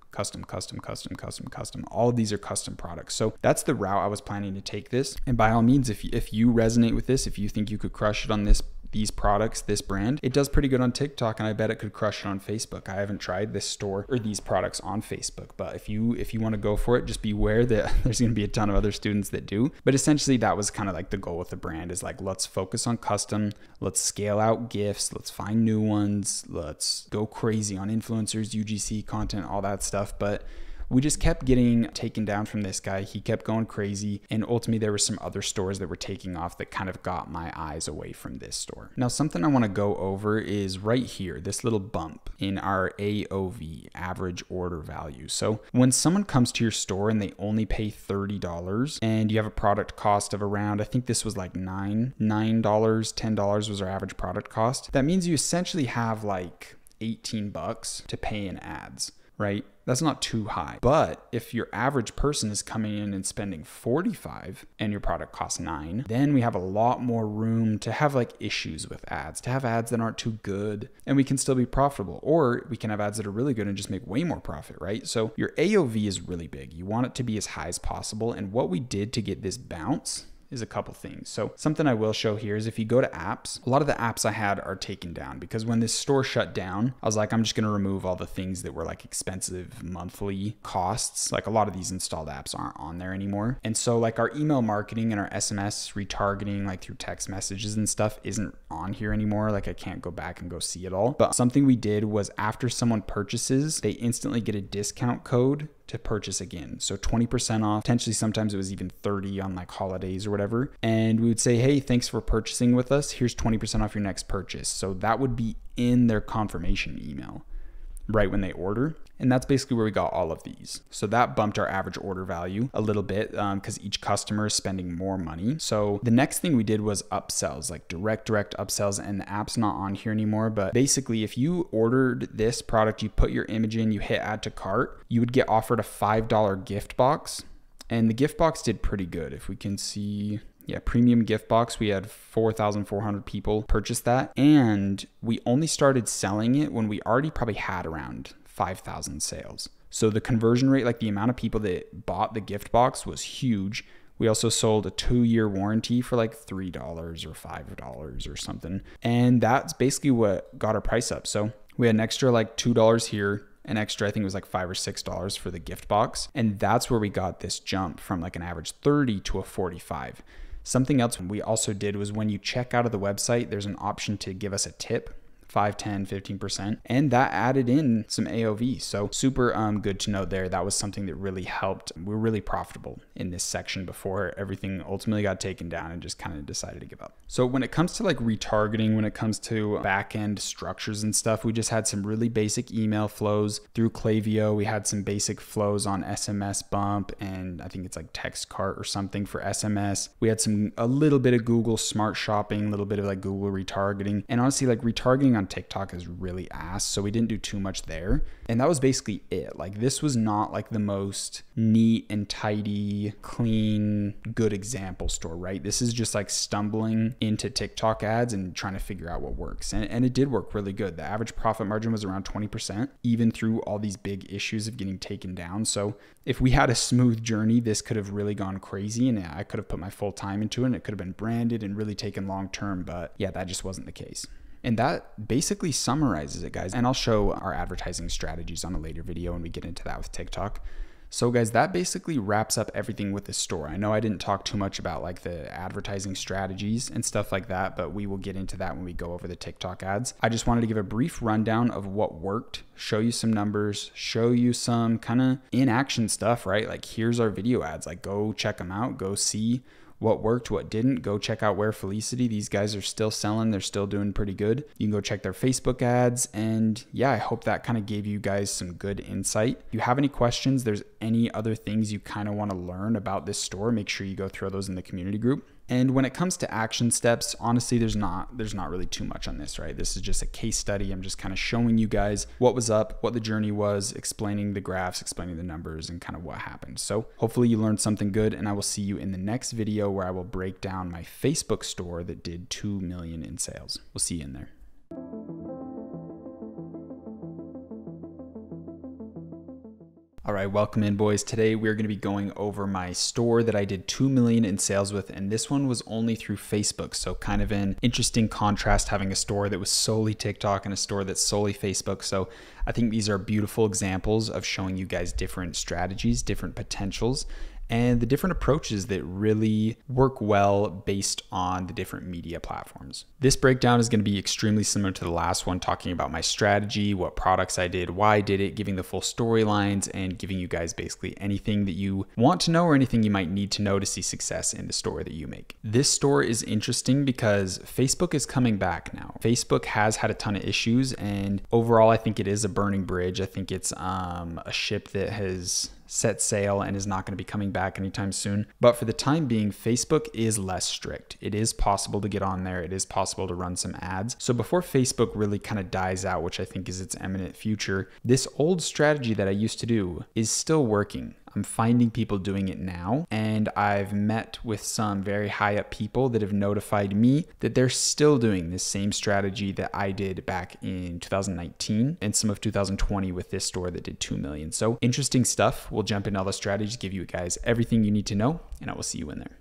All of these are custom products. So that's the route I was planning to take this. And by all means, if you resonate with this, if you think you could crush it on these products, this brand, it does pretty good on TikTok, and I bet it could crush it on Facebook. I haven't tried this store or these products on Facebook, but if you want to go for it, just beware that there's going to be a ton of other students that do. But essentially that was kind of like the goal with the brand, is like, let's focus on custom, let's scale out gifts, let's find new ones, let's go crazy on influencers, UGC content, all that stuff. But we just kept getting taken down from this guy. He kept going crazy. And ultimately there were some other stores that were taking off that kind of got my eyes away from this store. Now, something I want to go over is right here, this little bump in our AOV, average order value. So when someone comes to your store and they only pay $30 and you have a product cost of around, I think this was like $9, $10 was our average product cost. That means you essentially have like 18 bucks to pay in ads, right? That's not too high. But if your average person is coming in and spending 45 and your product costs 9, then we have a lot more room to have like issues with ads, to have ads that aren't too good and we can still be profitable, or we can have ads that are really good and just make way more profit, right? So your AOV is really big. You want it to be as high as possible. And what we did to get this bounce is a couple things. So something I will show here is if you go to apps, a lot of the apps I had are taken down because when this store shut down, I was like, I'm just going to remove all the things that were like expensive monthly costs. Like a lot of these installed apps aren't on there anymore. And so like our email marketing and our SMS retargeting, like through text messages and stuff, isn't on here anymore. Like I can't go back and go see it all. But something we did was after someone purchases, they instantly get a discount code to purchase again. So 20% off, potentially sometimes it was even 30 on like holidays or whatever. And we would say, hey, thanks for purchasing with us. Here's 20% off your next purchase. So that would be in their confirmation email right when they order. And that's basically where we got all of these. So that bumped our average order value a little bit because each customer is spending more money. So the next thing we did was upsells, like direct upsells, and the app's not on here anymore. But basically, if you ordered this product, you put your image in, you hit add to cart, you would get offered a $5 gift box. And the gift box did pretty good. If we can see, yeah, premium gift box, we had 4,400 people purchase that. And we only started selling it when we already probably had around 5,000 sales. So the conversion rate, like the amount of people that bought the gift box was huge. We also sold a 2-year warranty for like $3 or $5 or something. And that's basically what got our price up. So we had an extra like $2 here, an extra, I think it was like $5 or $6 for the gift box. And that's where we got this jump from like an average 30 to a 45. Something else we also did was when you check out of the website, there's an option to give us a tip. 5, 10, 15%. And that added in some AOV. So super good to note there. That was something that really helped. We were really profitable in this section before everything ultimately got taken down and just kind of decided to give up. So when it comes to like retargeting, when it comes to back-end structures and stuff, we just had some really basic email flows through Klaviyo. We had some basic flows on SMS bump, and I think it's like text cart or something for SMS. We had a little bit of Google smart shopping, a little bit of like Google retargeting. And honestly, like retargeting on TikTok is really ass, so we didn't do too much there. And that was basically it. Like this was not like the most neat and tidy, clean, good example store, right? This is just like stumbling into TikTok ads and trying to figure out what works. And it did work really good. The average profit margin was around 20%, even through all these big issues of getting taken down. So if we had a smooth journey, this could have really gone crazy and I could have put my full time into it and it could have been branded and really taken long term. But yeah, that just wasn't the case. And that basically summarizes it, guys. And I'll show our advertising strategies on a later video when we get into that with TikTok. So guys, that basically wraps up everything with the store. I know I didn't talk too much about like the advertising strategies and stuff like that, but we will get into that when we go over the TikTok ads. I just wanted to give a brief rundown of what worked, show you some numbers, show you some kind of in-action stuff, right? Like here's our video ads, like go check them out, go see what worked, what didn't. Go check out Where Felicity. These guys are still selling. They're still doing pretty good. You can go check their Facebook ads. And yeah, I hope that kind of gave you guys some good insight. If you have any questions, there's any other things you kind of want to learn about this store, make sure you go throw those in the community group. And when it comes to action steps, honestly, there's not really too much on this, right? This is just a case study. I'm just kind of showing you guys what was up, what the journey was, explaining the graphs, explaining the numbers, and kind of what happened. So hopefully you learned something good, and I will see you in the next video where I will break down my Facebook store that did 2 million in sales. We'll see you in there. All right, welcome in, boys. Today we're going to be going over my store that I did 2 million in sales with, and this one was only through Facebook. So kind of an interesting contrast having a store that was solely TikTok and a store that's solely Facebook. So I think these are beautiful examples of showing you guys different strategies, different potentials, and the different approaches that really work well based on the different media platforms. This breakdown is going to be extremely similar to the last one, talking about my strategy, what products I did, why I did it, giving the full storylines, and giving you guys basically anything that you want to know or anything you might need to know to see success in the store that you make. This store is interesting because Facebook is coming back now. Facebook has had a ton of issues, and overall I think it is a burning bridge. I think it's a ship that has set sail and is not going to be coming back anytime soon. But for the time being, Facebook is less strict. It is possible to get on there. It is possible to run some ads. So before Facebook really kind of dies out, which I think is its imminent future, this old strategy that I used to do is still working. I'm finding people doing it now, and I've met with some very high up people that have notified me that they're still doing this same strategy that I did back in 2019 and some of 2020 with this store that did 2 million. So interesting stuff. We'll jump into all the strategies, give you guys everything you need to know, and I will see you in there.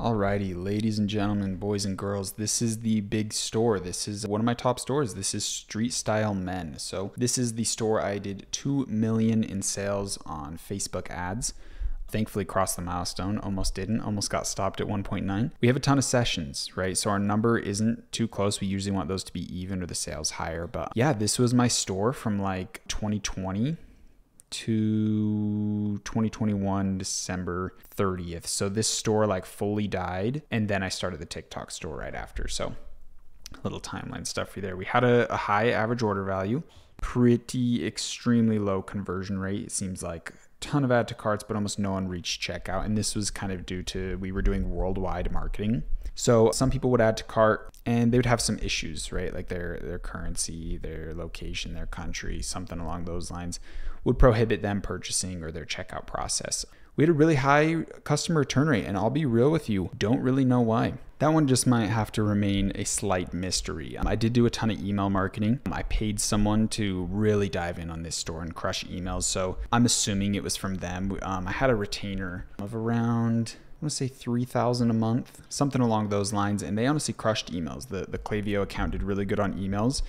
Alrighty, ladies and gentlemen, boys and girls, this is the big store. This is one of my top stores. This is Street Style Men. So this is the store I did 2 million in sales on Facebook ads. Thankfully crossed the milestone, almost didn't, almost got stopped at 1.9. We have a ton of sessions, right? So our number isn't too close. We usually want those to be even or the sales higher. But yeah, this was my store from like 2020 to 2021 December 30th. So this store like fully died, and then I started the TikTok store right after. So a little timeline stuff for you there. We had a high average order value, pretty extremely low conversion rate. It seems like a ton of add to carts, but almost no one reached checkout. And this was kind of due to we were doing worldwide marketing. So some people would add to cart and they would have some issues, right? Like their currency, their location, their country, something along those lines would prohibit them purchasing or their checkout process. We had a really high customer return rate, and I'll be real with you, don't really know why. That one just might have to remain a slight mystery. I did do a ton of email marketing. I paid someone to really dive in on this store and crush emails. So I'm assuming it was from them. I had a retainer of around, I want to say 3,000 a month, something along those lines. And they honestly crushed emails. The Klaviyo account did really good on emails.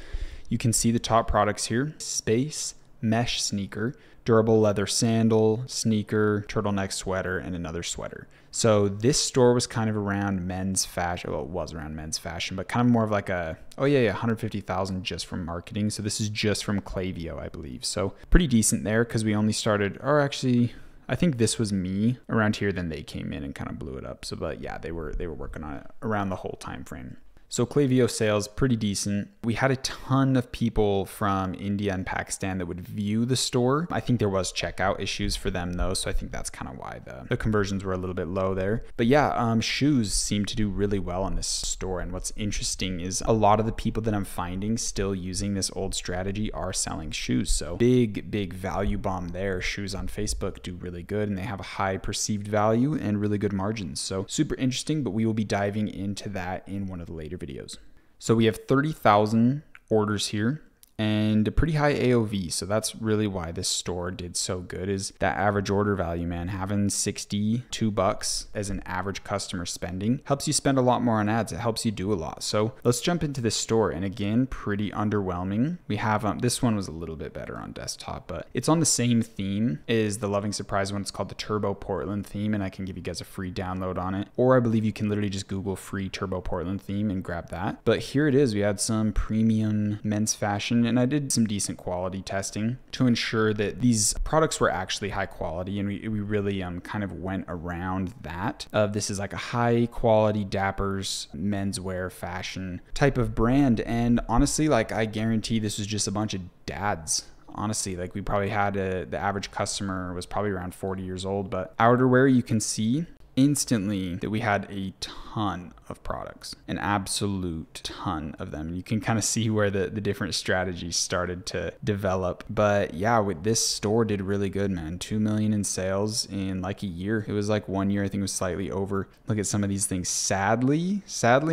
You can see the top products here: Space, mesh sneaker, durable leather sandal, sneaker, turtleneck sweater, and another sweater. So this store was kind of around men's fashion. Well, it was around men's fashion, but kind of more of like a, 150,000 just from marketing. So this is just from Klaviyo, I believe. So pretty decent there because we only started, or actually, I think this was me around here. Then they came in and kind of blew it up. So, but yeah, they were working on it around the whole time frame. So Klaviyo sales, pretty decent. We had a ton of people from India and Pakistan that would view the store. I think there was checkout issues for them though. So I think that's kind of why the conversions were a little bit low there. But yeah, shoes seem to do really well on this store. And what's interesting is a lot of the people that I'm finding still using this old strategy are selling shoes. So big value bomb there. Shoes on Facebook do really good and they have a high perceived value and really good margins. So super interesting, but we will be diving into that in one of the later videos. So we have 30,000 orders here and a pretty high AOV. So that's really why this store did so good, is that average order value, man. Having $62 as an average customer spending helps you spend a lot more on ads. It helps you do a lot. So let's jump into this store. And again, pretty underwhelming. We have, this one was a little bit better on desktop, but it's on the same theme as the Loving Surprise one. It's called the Turbo Portland theme, and I can give you guys a free download on it. Or I believe you can literally just Google free Turbo Portland theme and grab that. But here it is. We had some premium men's fashion, and I did some decent quality testing to ensure that these products were actually high quality, and we really kind of went around that. This is like a high quality Dapper's menswear fashion type of brand, and honestly, like I guarantee this was just a bunch of dads. Honestly, like we probably had the average customer was probably around 40 years old, but outerwear, you can see instantly that we had a ton of products, an absolute ton of them. You can kind of see where the different strategies started to develop. But yeah, with this store did really good, man. 2 million in sales in like a year. It was like 1 year, I think it was slightly over. Look at some of these things. Sadly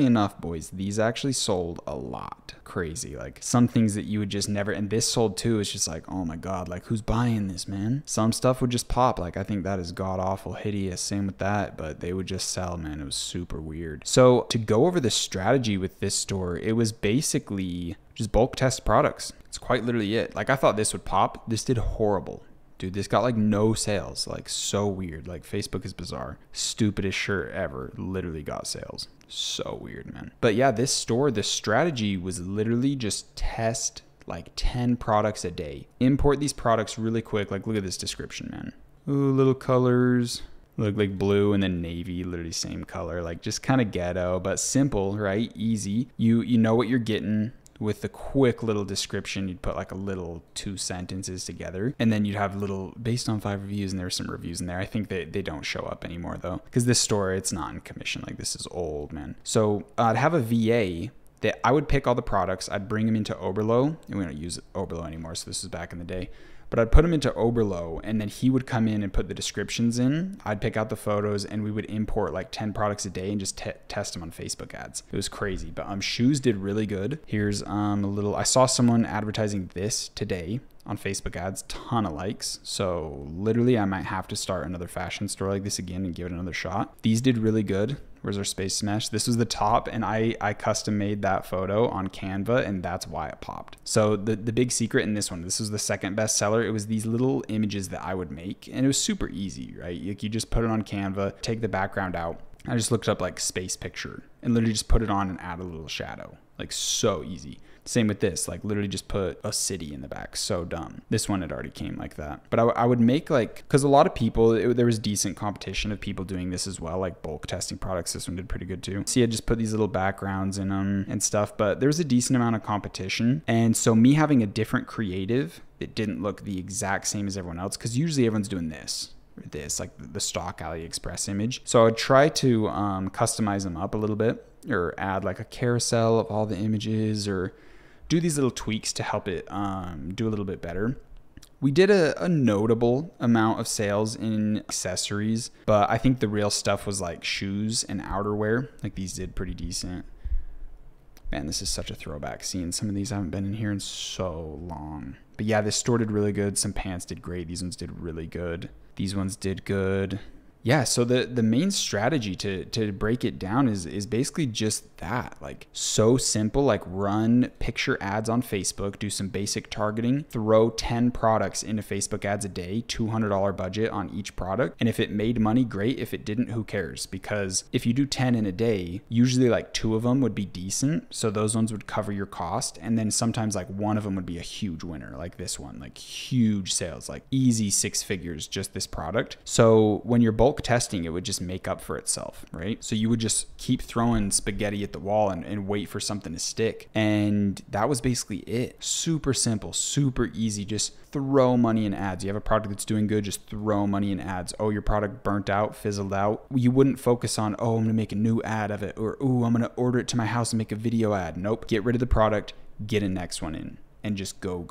enough, boys, these actually sold a lot. Crazy. Like some things that you would just never, and this sold too. It's just like, oh my God, like who's buying this, man? Some stuff would just pop. Like I think that is god awful hideous. Same with that, but they would just sell, man. It was super weird. So to go over the strategy with this store, it was basically just bulk test products. It's quite literally it. Like I thought this would pop. This did horrible. Dude, this got like no sales. Like so weird. Like Facebook is bizarre. Stupidest shirt ever. Literally got sales. So weird, man. But yeah, this store, the strategy was literally just test like 10 products a day. Import these products really quick. Like look at this description, man. Ooh, little colors. Look like blue and then navy, literally same color. Like just kind of ghetto, but simple, right? Easy. You know what you're getting. With the quick little description, you'd put like a little 2 sentences together, and then you'd have little based on 5 reviews, and there's some reviews in there. I think they don't show up anymore though, because this store, it's not in commission. Like this is old, man. So I'd have a VA that I would pick all the products. I'd bring them into Oberlo, and we don't use Oberlo anymore. So this is back in the day. But I'd put him into Oberlo, and then he would come in and put the descriptions in. I'd pick out the photos, and we would import like 10 products a day and just test them on Facebook ads. It was crazy. But shoes did really good. Here's a little, I saw someone advertising this today. on Facebook ads, ton of likes. So literally I might have to start another fashion store like this again and give it another shot. These did really good. Where's our space mesh? This was the top, and I custom made that photo on Canva, and that's why it popped. So the big secret in this one, this was the second best seller. It was these little images that I would make, and it was super easy, right? Like you just put it on Canva, take the background out. I just looked up like space picture and literally just put it on and add a little shadow. Like so easy. Same with this, like literally just put a city in the back. So dumb. This one, it already came like that. But I would make like, because a lot of people, there was decent competition of people doing this as well, like bulk testing products. This one did pretty good too. See, I just put these little backgrounds in them and stuff, but there was a decent amount of competition. And so me having a different creative that didn't look the exact same as everyone else, because usually everyone's doing this, like the stock AliExpress image. So I would try to customize them up a little bit, or add like a carousel of all the images, or do these little tweaks to help it do a little bit better. We did a notable amount of sales in accessories, but I think the real stuff was like shoes and outerwear. Like these did pretty decent. Man, this is such a throwback. Seeing some of these, I haven't been in here in so long. But yeah, this store did really good. Some pants did great. These ones did really good. These ones did good. Yeah, so the main strategy to break it down is basically just that, like so simple, like run picture ads on Facebook, do some basic targeting, throw 10 products into Facebook ads a day, $200 budget on each product. And if it made money, great. If it didn't, who cares? Because if you do 10 in a day, usually like 2 of them would be decent. So those ones would cover your cost. And then sometimes like 1 of them would be a huge winner, like this one, like huge sales, like easy 6 figures, just this product. So when you're bulk testing, it would just make up for itself, right? So you would just keep throwing spaghetti at the wall and wait for something to stick. And that was basically it. Super simple, super easy. Just throw money in ads. You have a product that's doing good, just throw money in ads. Oh, your product burnt out, fizzled out. You wouldn't focus on, oh, I'm gonna make a new ad of it, or, oh, I'm gonna order it to my house and make a video ad. Nope, get rid of the product, get a next one in. And just go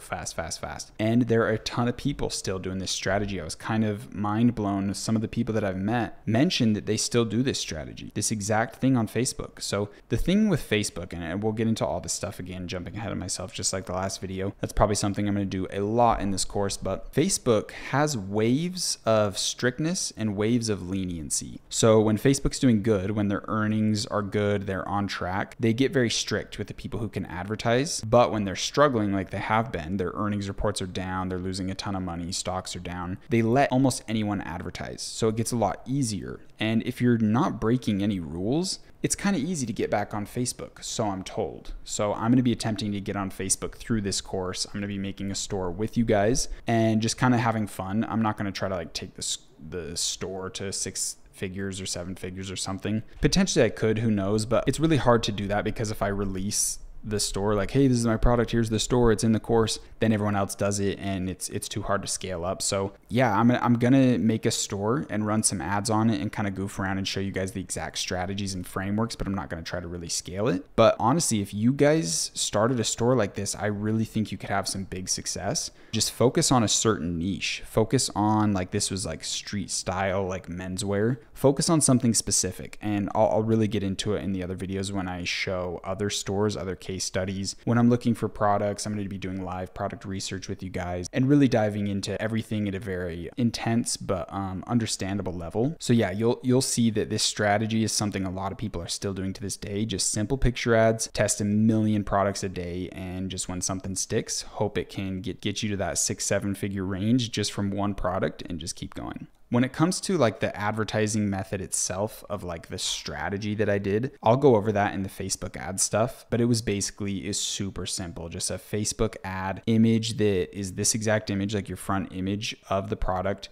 fast, fast, fast. And there are a ton of people still doing this strategy. I was kind of mind blown. Some of the people that I've met mentioned that they still do this strategy, this exact thing on Facebook. So the thing with Facebook, and we'll get into all this stuff again, jumping ahead of myself, just like the last video, that's probably something I'm gonna do a lot in this course, but Facebook has waves of strictness and waves of leniency. So when Facebook's doing good, when their earnings are good, they're on track, they get very strict with the people who can advertise. But when they're struggling like they have been, their earnings reports are down, they're losing a ton of money, stocks are down, they let almost anyone advertise. So it gets a lot easier. And if you're not breaking any rules, it's kind of easy to get back on Facebook, so I'm told. So I'm going to be attempting to get on Facebook through this course. I'm going to be making a store with you guys and just kind of having fun. I'm not going to try to like take the store to 6 figures or 7 figures or something. Potentially I could, who knows, but it's really hard to do that because if I release the store like, hey, this is my product, here's the store, it's in the course, then everyone else does it and it's too hard to scale up. So yeah, I'm gonna make a store and run some ads on it and kind of goof around and show you guys the exact strategies and frameworks, but I'm not gonna try to really scale it. But honestly, if you guys started a store like this, I really think you could have some big success. Just focus on a certain niche. Focus on, like, this was like street style, like menswear. Focus on something specific, and I'll really get into it in the other videos when I show other stores, other case studies. When I'm looking for products, I'm going to be doing live product research with you guys and really diving into everything at a very intense but understandable level. So yeah, you'll see that this strategy is something a lot of people are still doing to this day. Just simple picture ads, test 1 million products a day, and just when something sticks, hope it can get you to that 6-7 figure range just from one product and just keep going. When it comes to like the advertising method itself of like the strategy that I did, I'll go over that in the Facebook ad stuff, but it was basically super simple. Just a Facebook ad image that is this exact image, like your front image of the product,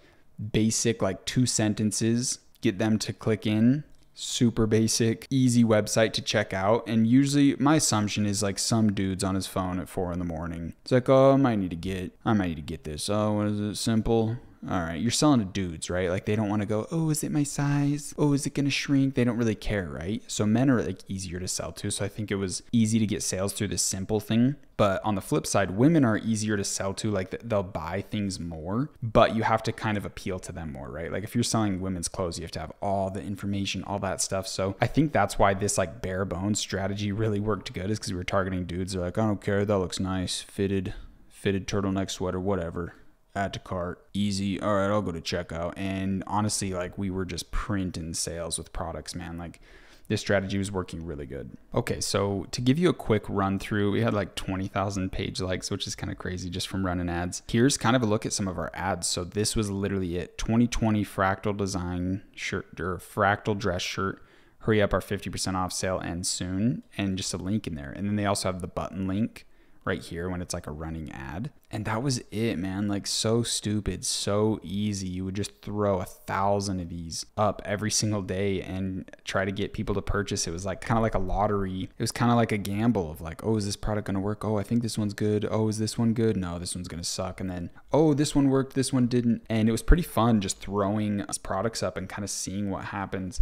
basic, like 2 sentences, get them to click in. Super basic, easy website to check out. And usually my assumption is like some dude's on his phone at 4 a.m. It's like, oh, I might need to get this. Oh, what is it? Simple. All right, you're selling to dudes, right? Like they don't want to go, oh, is it my size? Oh, is it going to shrink? They don't really care, right? So men are like easier to sell to. So I think it was easy to get sales through this simple thing. But on the flip side, women are easier to sell to, like they'll buy things more, but you have to kind of appeal to them more, right? Like if you're selling women's clothes, you have to have all the information, all that stuff. So I think that's why this like bare bones strategy really worked good, is because we were targeting dudes. They're like, I don't care, that looks nice, fitted fitted turtleneck sweater, whatever. Add to cart, easy. All right, I'll go to checkout. And honestly, like we were just printing sales with products, man. Like this strategy was working really good. Okay, so to give you a quick run through, we had like 20,000 page likes, which is kind of crazy just from running ads. Here's kind of a look at some of our ads. So this was literally it. 2020 fractal design shirt or fractal dress shirt. Hurry up, our 50% off sale ends soon. And just a link in there. And then they also have the button link right here when it's like a running ad. And that was it, man. Like so stupid, so easy. You would just throw 1,000 of these up every single day and try to get people to purchase. It was like kind of like a lottery. It was kind of like a gamble of like, oh, is this product going to work? Oh, I think this one's good. Oh, is this one good? No, this one's going to suck. And then, oh, this one worked. This one didn't. And it was pretty fun just throwing products up and kind of seeing what happens.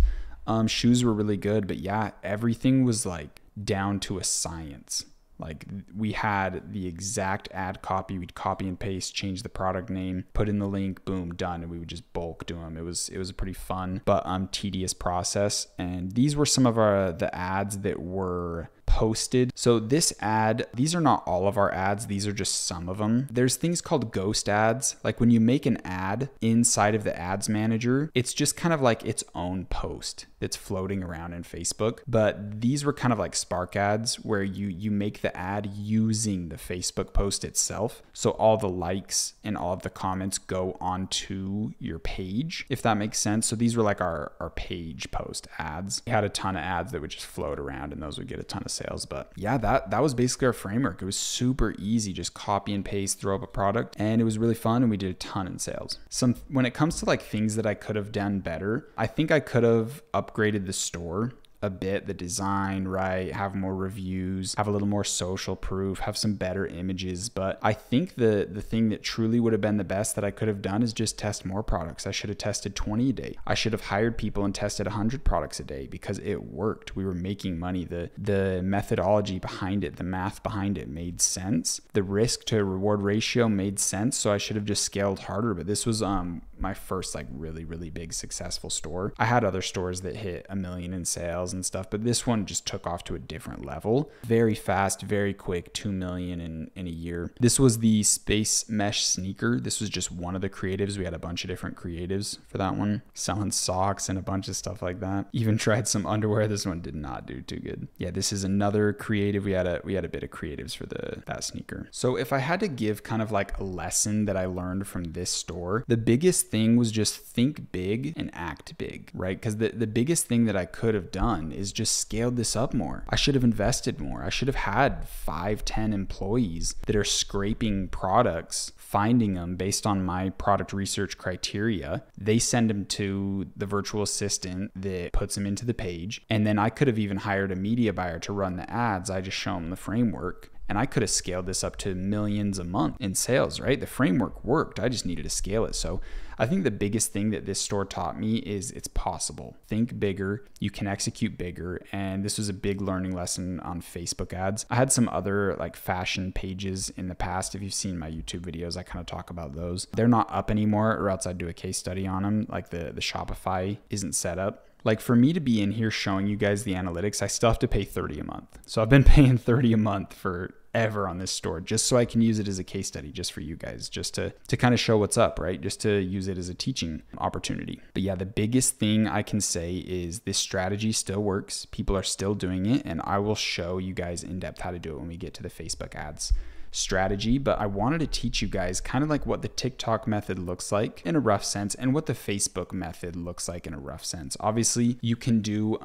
Shoes were really good, but yeah, everything was like down to a science. Like we had the exact ad copy. We'd copy and paste, change the product name, put in the link, boom, done. And we would just bulk do them. It was a pretty fun, but tedious process. And these were some of the ads that were posted. So this ad, these are not all of our ads. These are just some of them. There's things called ghost ads. Like when you make an ad inside of the ads manager, it's just kind of like its own post that's floating around in Facebook. But these were kind of like spark ads where you make the ad using the Facebook post itself. So all the likes and all of the comments go onto your page, if that makes sense. So these were like our page post ads. We had a ton of ads that would just float around and those would get a ton of sales. But yeah, that was basically our framework. It was super easy. Just copy and paste, throw up a product, and it was really fun. And we did a ton in sales. When it comes to like things that I could have done better, I think I could have upgraded the store a bit, the design, right? Have more reviews, have a little more social proof, have some better images. But I think the thing that truly would have been the best that I could have done is just test more products. I should have tested 20 a day. I should have hired people and tested 100 products a day because it worked. We were making money. The methodology behind it, the math behind it made sense. The risk to reward ratio made sense. So I should have just scaled harder. But this was my first like really, really big successful store. I had other stores that hit $1 million in sales and stuff, but this one just took off to a different level. Very fast, very quick, 2 million in a year. This was the space mesh sneaker. This was just one of the creatives. We had a bunch of different creatives for that one, selling socks and a bunch of stuff like that. Even tried some underwear. This one did not do too good. Yeah, this is another creative. We had a bit of creatives for that sneaker. So if I had to give kind of like a lesson that I learned from this store, the biggest thing was just think big and act big, right? Because the biggest thing that I could have done is just scaled this up more. I should have invested more. I should have had 5-10 employees that are scraping products, finding them based on my product research criteria. They send them to the virtual assistant that puts them into the page. And then I could have even hired a media buyer to run the ads. I just show them the framework. And I could have scaled this up to millions a month in sales, right? The framework worked. I just needed to scale it. So I think the biggest thing that this store taught me is it's possible. Think bigger. You can execute bigger. And this was a big learning lesson on Facebook ads. I had some other like fashion pages in the past. If you've seen my YouTube videos, I kind of talk about those. They're not up anymore, or else I'd do a case study on them. Like the Shopify isn't set up. Like for me to be in here showing you guys the analytics, I still have to pay $30 a month. So I've been paying $30 a month forever on this store, just so I can use it as a case study just for you guys, just to kind of show what's up, right? Just to use it as a teaching opportunity. But yeah, the biggest thing I can say is this strategy still works. People are still doing it, and I will show you guys in depth how to do it when we get to the Facebook ads strategy. But I wanted to teach you guys kind of like what the TikTok method looks like in a rough sense and what the Facebook method looks like in a rough sense. Obviously, you can do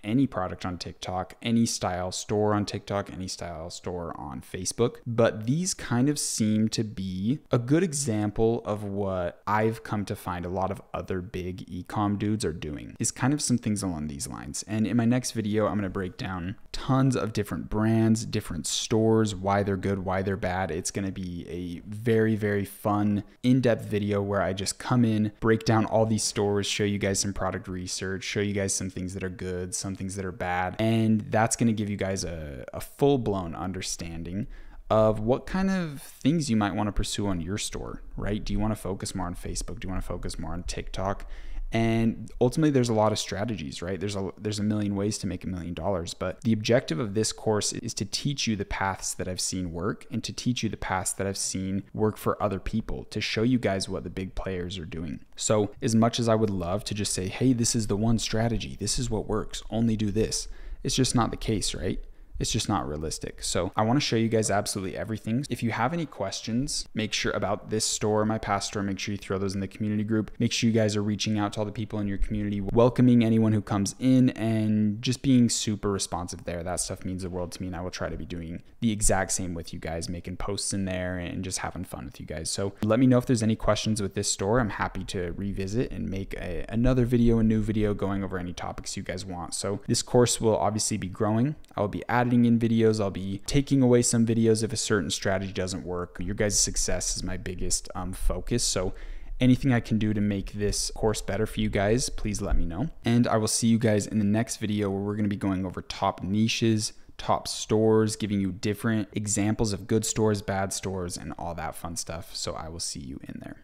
any product on TikTok, any style store on TikTok, any style store on Facebook. But these kind of seem to be a good example of what I've come to find a lot of other big e-com dudes are doing, is kind of some things along these lines. And in my next video, I'm going to break down tons of different brands, different stores, why they're good, why they're bad. It's going to be a very, very fun, in-depth video where I just come in, break down all these stores, show you guys some product research, show you guys some things that are good, some things that are bad. And that's going to give you guys a full-blown understanding of what kind of things you might want to pursue on your store, right? Do you want to focus more on Facebook? Do you want to focus more on TikTok? And ultimately, there's a lot of strategies, right? There's a million ways to make $1 million. But the objective of this course is to teach you the paths that I've seen work and to teach you the paths that I've seen work for other people, to show you guys what the big players are doing. So as much as I would love to just say, hey, this is the one strategy, this is what works, only do this, it's just not the case, right? It's just not realistic. So I want to show you guys absolutely everything. If you have any questions, make sure about this store, my past store, make sure you throw those in the community group. Make sure you guys are reaching out to all the people in your community, welcoming anyone who comes in, and just being super responsive there. That stuff means the world to me, and I will try to be doing the exact same with you guys, making posts in there and just having fun with you guys. So let me know if there's any questions with this store. I'm happy to revisit and make another video, a new video going over any topics you guys want. So this course will obviously be growing. I'll be adding in videos. I'll be taking away some videos if a certain strategy doesn't work. Your guys' success is my biggest focus. So anything I can do to make this course better for you guys, please let me know. And I will see you guys in the next video where we're going to be going over top niches, top stores, giving you different examples of good stores, bad stores, and all that fun stuff. So I will see you in there.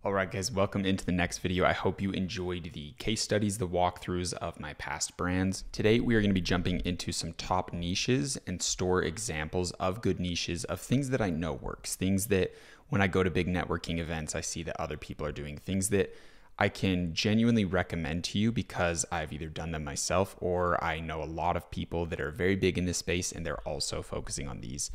All right, guys, welcome into the next video. I hope you enjoyed the case studies, the walkthroughs of my past brands. Today, we are going to be jumping into some top niches and store examples of good niches, of things that I know works, things that when I go to big networking events, I see that other people are doing, things that I can genuinely recommend to you because I've either done them myself or I know a lot of people that are very big in this space and they're also focusing on these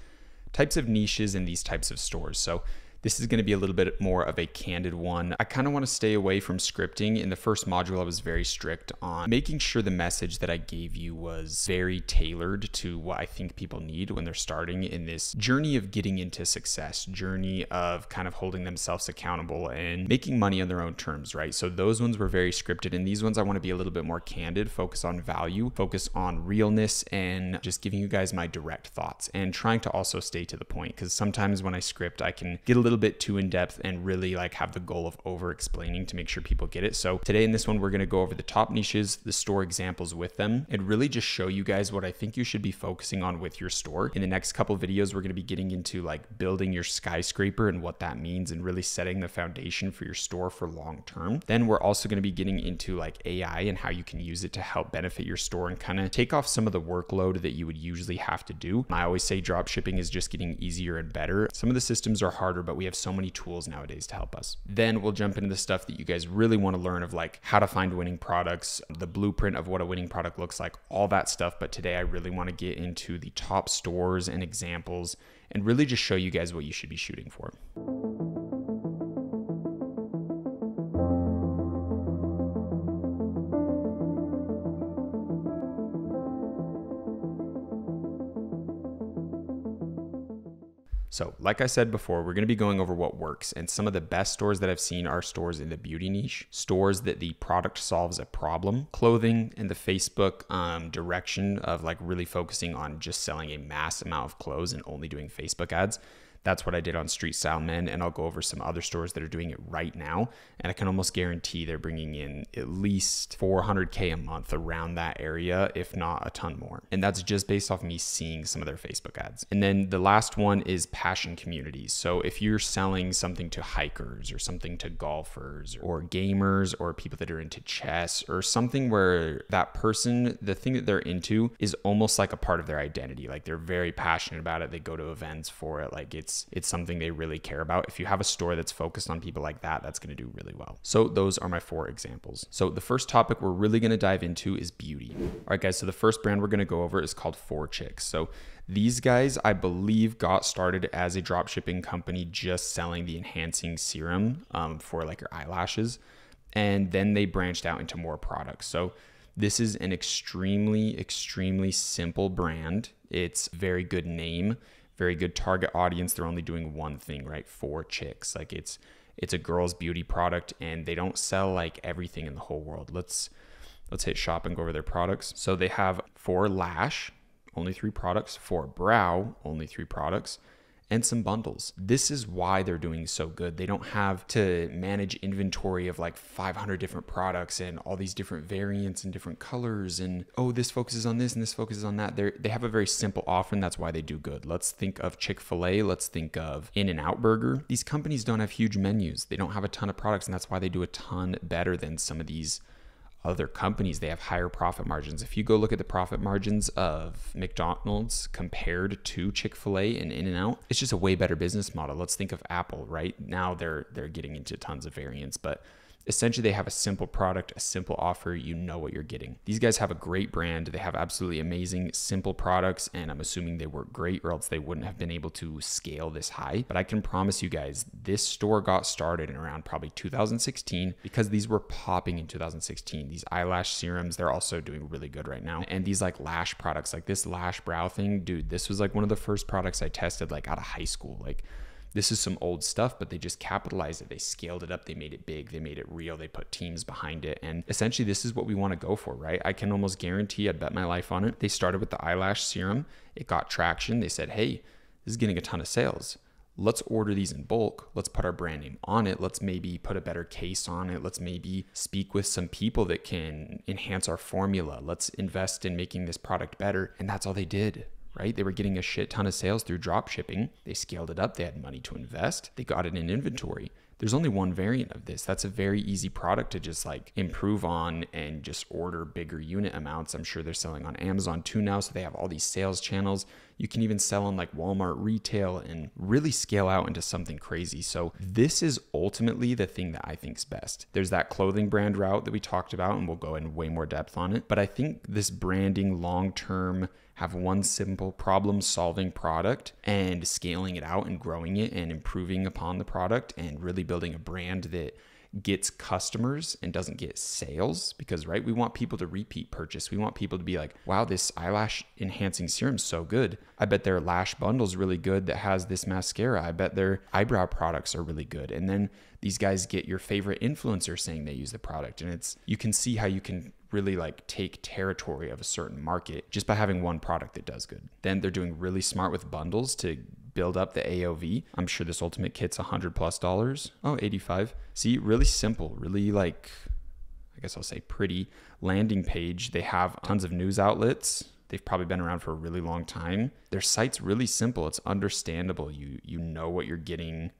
types of niches and these types of stores. So this is going to be a little bit more of a candid one. I kind of want to stay away from scripting. In the first module, I was very strict on making sure the message that I gave you was very tailored to what I think people need when they're starting in this journey of getting into success, journey of kind of holding themselves accountable and making money on their own terms, right? So those ones were very scripted. And these ones I want to be a little bit more candid, focus on value, focus on realness, and just giving you guys my direct thoughts and trying to also stay to the point. Because sometimes when I script, I can get a little bit too in depth and really like have the goal of over explaining to make sure people get it. So today in this one, we're going to go over the top niches, the store examples with them, and really just show you guys what I think you should be focusing on with your store. In the next couple of videos, we're going to be getting into like building your skyscraper and what that means and really setting the foundation for your store for long term. Then we're also going to be getting into like AI and how you can use it to help benefit your store and kind of take off some of the workload that you would usually have to do. I always say dropshipping is just getting easier and better. Some of the systems are harder, but we have so many tools nowadays to help us. Then we'll jump into the stuff that you guys really want to learn of, like how to find winning products, the blueprint of what a winning product looks like, all that stuff. But today I really want to get into the top stores and examples and really just show you guys what you should be shooting for. So like I said before, we're going to be going over what works, and some of the best stores that I've seen are stores in the beauty niche, stores that the product solves a problem, clothing, and the Facebook direction of like really focusing on just selling a mass amount of clothes and only doing Facebook ads. That's what I did on Street Style Men, and I'll go over some other stores that are doing it right now. And I can almost guarantee they're bringing in at least 400K a month around that area, if not a ton more. And that's just based off me seeing some of their Facebook ads. And then the last one is passion communities. So if you're selling something to hikers or something to golfers or gamers or people that are into chess or something where that person, the thing that they're into is almost like a part of their identity. Like they're very passionate about it. They go to events for it. Like it's something they really care about. If you have a store that's focused on people like that, that's going to do really well. So those are my 4 examples. So the first topic we're really going to dive into is beauty. All right, guys. So the first brand we're going to go over is called 4Chicks. So these guys, I believe, got started as a dropshipping company just selling the enhancing serum for like your eyelashes. And then they branched out into more products. So this is an extremely, extremely simple brand. It's very good name. Very good target audience. They're only doing one thing, right? 4Chicks. Like it's a girl's beauty product, and they don't sell like everything in the whole world. Let's hit shop and go over their products. So they have for lash, only 3 products. For brow, only 3 products. and some bundles. This is why they're doing so good. They don't have to manage inventory of like 500 different products and all these different variants and different colors and, oh, this focuses on this and this focuses on that. They have a very simple offer, and that's why they do good. Let's think of Chick-fil-A. Let's think of In-N-Out Burger. These companies don't have huge menus. They don't have a ton of products, and that's why they do a ton better than some of these other companies. They have higher profit margins. If you go look at the profit margins of McDonald's compared to Chick-fil-A and In-N-Out, it's just a way better business model. Let's think of Apple. Right now they're getting into tons of variants, but essentially they have a simple product, a simple offer. You know what you're getting. These guys have a great brand. They have absolutely amazing, simple products, and I'm assuming they work great, or else they wouldn't have been able to scale this high. But I can promise you guys, this store got started in around probably 2016 because these were popping in 2016. These eyelash serums, they're also doing really good right now. And these like lash products, like this lash brow thing, dude, this was like one of the first products I tested like out of high school. Like, this is some old stuff, but they just capitalized it. They scaled it up. They made it big. They made it real. They put teams behind it. And essentially, this is what we want to go for, right? I can almost guarantee, I'd bet my life on it. They started with the eyelash serum. It got traction. They said, hey, this is getting a ton of sales. Let's order these in bulk. Let's put our brand name on it. Let's maybe put a better case on it. Let's maybe speak with some people that can enhance our formula. Let's invest in making this product better. And that's all they did. Right? They were getting a shit ton of sales through drop shipping. They scaled it up. They had money to invest. They got it in inventory. There's only one variant of this. That's a very easy product to just like improve on and just order bigger unit amounts. I'm sure they're selling on Amazon too now. So they have all these sales channels. You can even sell on like Walmart retail and really scale out into something crazy. So this is ultimately the thing that I think is best. There's that clothing brand route that we talked about, and we'll go in way more depth on it. But I think this branding long-term, have one simple problem solving product and scaling it out and growing it and improving upon the product and really building a brand that gets customers and doesn't get sales, because right, we want people to repeat purchase. We want people to be like, wow, this eyelash enhancing serum is so good. I bet their lash bundle is really good that has this mascara. I bet their eyebrow products are really good. And then these guys get your favorite influencer saying they use the product, and it's, you can see how you can really like take territory of a certain market just by having one product that does good. Then they're doing really smart with bundles to build up the AOV. I'm sure this ultimate kit's $100+. Oh, 85. See, really simple, really like, I guess I'll say pretty landing page. They have tons of news outlets. They've probably been around for a really long time. Their site's really simple. It's understandable. You know what you're getting.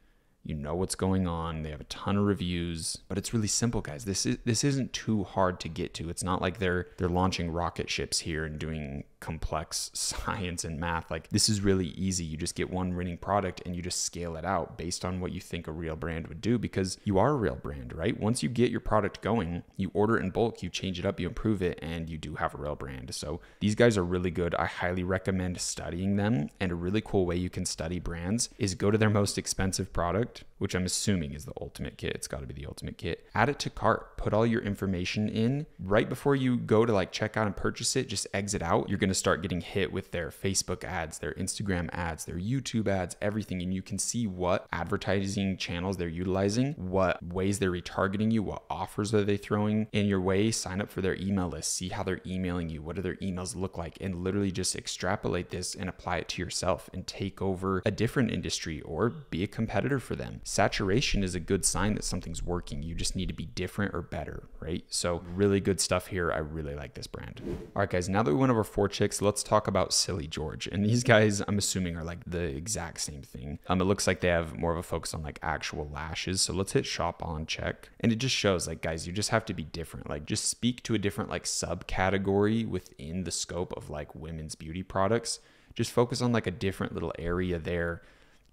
You know what's going on. They have a ton of reviews, but it's really simple, guys. This isn't too hard to get to. It's not like they're launching rocket ships here and doing complex science and math. Like, this is really easy. You just get one winning product and you just scale it out based on what you think a real brand would do, because you are a real brand, right? Once you get your product going, you order it in bulk, you change it up, you improve it, and you do have a real brand. So these guys are really good. I highly recommend studying them. And a really cool way you can study brands is go to their most expensive product, which I'm assuming is the ultimate kit. It's got to be the ultimate kit. Add it to cart. Put all your information in. Right before you go to like check out and purchase it, just exit out. You're going to start getting hit with their Facebook ads, their Instagram ads, their YouTube ads, everything. And you can see what advertising channels they're utilizing, what ways they're retargeting you, what offers are they throwing in your way. Sign up for their email list. See how they're emailing you. What do their emails look like? And literally just extrapolate this and apply it to yourself and take over a different industry or be a competitor for them. Saturation is a good sign that something's working. You just need to be different or better, right? So really good stuff here. I really like this brand. All right, guys, now that we went over 4 chicks, let's talk about Silly George. And these guys, I'm assuming, are like the exact same thing. It looks like they have more of a focus on like actual lashes. So let's hit shop on check. And it just shows like, guys, you just have to be different. Like, just speak to a different like subcategory within the scope of like women's beauty products. Just focus on like a different little area there.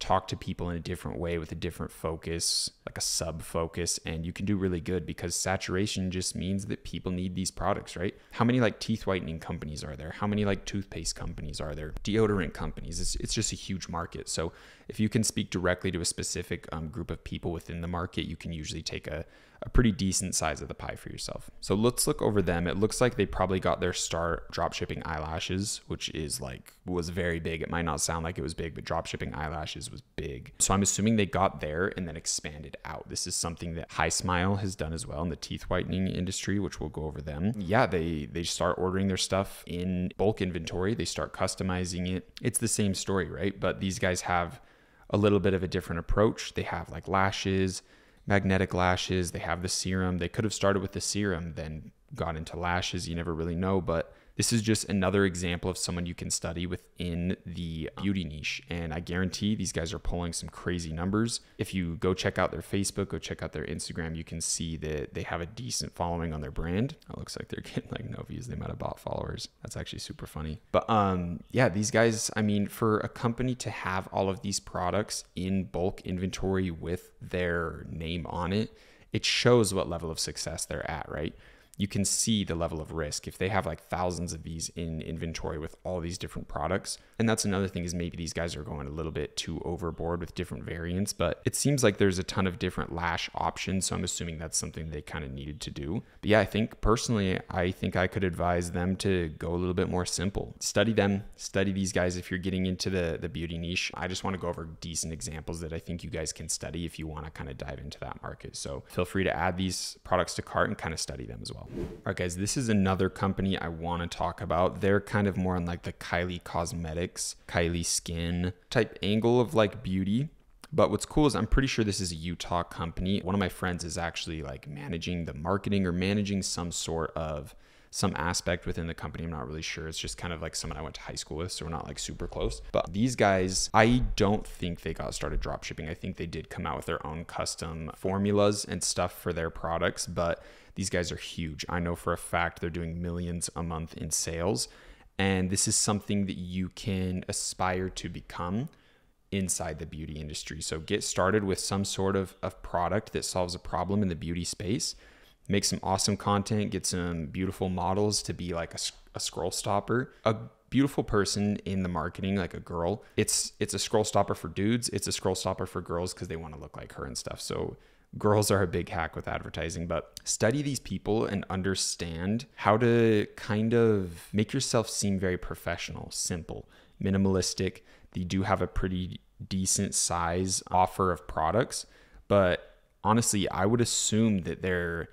Talk to people in a different way with a different focus, like a sub focus, and you can do really good, because saturation just means that people need these products, right? How many like teeth whitening companies are there? How many like toothpaste companies are there? Deodorant companies? It's just a huge market. So if you can speak directly to a specific group of people within the market, you can usually take a pretty decent size of the pie for yourself. So let's look over them. It looks like they probably got their start dropshipping eyelashes, which was very big. It might not sound like it was big, but dropshipping eyelashes was big. So I'm assuming they got there and then expanded out. This is something that High Smile has done as well in the teeth whitening industry, which we'll go over them. Yeah, they start ordering their stuff in bulk inventory. They start customizing it. It's the same story, right? But these guys have a little bit of a different approach. They have like lashes, magnetic lashes. They have the serum. They could have started with the serum, then got into lashes. You never really know, but this is just another example of someone you can study within the beauty niche. And I guarantee these guys are pulling some crazy numbers. If you go check out their Facebook, go check out their Instagram, you can see that they have a decent following on their brand. It looks like they're getting like no views. They might have bought followers. That's actually super funny. But yeah, these guys, I mean, for a company to have all of these products in bulk inventory with their name on it, it shows what level of success they're at, right? You can see the level of risk if they have like thousands of these in inventory with all these different products. And that's another thing, is maybe these guys are going a little bit too overboard with different variants, but it seems like there's a ton of different lash options. So I'm assuming that's something they kind of needed to do. But yeah, I think personally, I think I could advise them to go a little bit more simple. Study them, study these guys. If you're getting into the beauty niche, I just want to go over decent examples that I think you guys can study if you want to kind of dive into that market. So feel free to add these products to cart and kind of study them as well. All right, guys, this is another company I want to talk about. They're kind of more on like the Kylie Cosmetics, Kylie Skin type angle of like beauty. But what's cool is I'm pretty sure this is a Utah company. One of my friends is actually like managing the marketing or managing some aspect within the company. I'm not really sure. It's just kind of like someone I went to high school with, so we're not like super close. But these guys, I don't think they got started dropshipping. I think they did come out with their own custom formulas and stuff for their products, but these guys are huge. I know for a fact they're doing millions a month in sales. And this is something that you can aspire to become inside the beauty industry. So get started with some sort of product that solves a problem in the beauty space. Make some awesome content, get some beautiful models to be like a scroll stopper. A beautiful person in the marketing, like a girl, it's a scroll stopper for dudes. It's a scroll stopper for girls because they want to look like her and stuff. So girls are a big hack with advertising, but study these people and understand how to kind of make yourself seem very professional, simple, minimalistic. They do have a pretty decent size offer of products, but honestly, I would assume that they're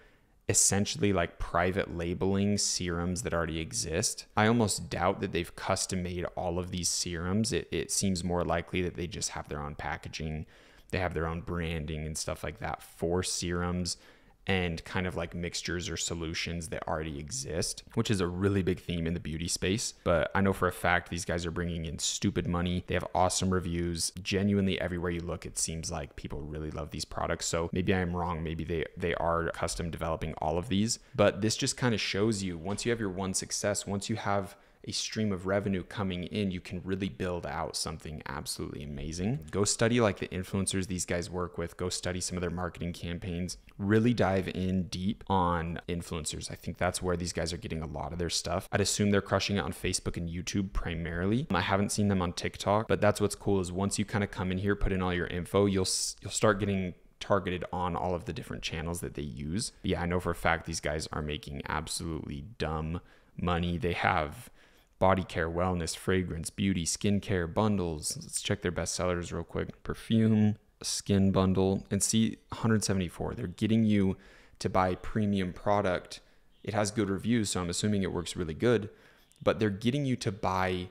essentially like private labeling serums that already exist. I almost doubt that they've custom made all of these serums. It seems more likely that they just have their own packaging. They have their own branding and stuff like that for serums and kind of like mixtures or solutions that already exist, which is a really big theme in the beauty space. But I know for a fact these guys are bringing in stupid money. They have awesome reviews. Genuinely everywhere you look, it seems like people really love these products. So maybe I am wrong. Maybe they are custom developing all of these. But this just kind of shows you, once you have your one success, once you have a stream of revenue coming in, you can really build out something absolutely amazing. Go study like the influencers these guys work with. Go study some of their marketing campaigns. Really dive in deep on influencers. I think that's where these guys are getting a lot of their stuff. I'd assume they're crushing it on Facebook and YouTube primarily. I haven't seen them on TikTok, but that's what's cool, is once you kind of come in here, put in all your info, you'll start getting targeted on all of the different channels that they use. But yeah, I know for a fact these guys are making absolutely dumb money. They have body care, wellness, fragrance, beauty, skincare bundles. Let's check their best sellers real quick. Perfume, skin bundle, and see 174. They're getting you to buy premium product. It has good reviews, so I'm assuming it works really good, but they're getting you to buy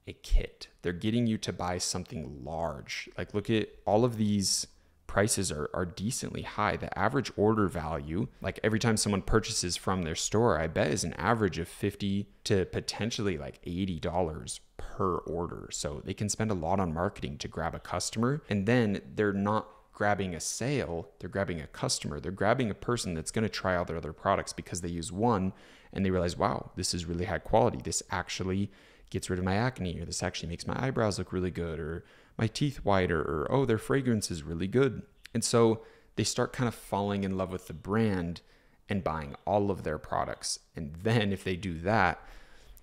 a kit. They're getting you to buy something large. Like look at all of these prices are decently high. The average order value, like every time someone purchases from their store, I bet is an average of $50 to potentially like $80 per order. So they can spend a lot on marketing to grab a customer. And then they're not grabbing a sale, they're grabbing a customer. They're grabbing a person that's going to try out their other products because they use one and they realize, wow, this is really high quality. This actually gets rid of my acne, or this actually makes my eyebrows look really good, or my teeth whiter, or oh, their fragrance is really good. And so they start kind of falling in love with the brand and buying all of their products. And then if they do that,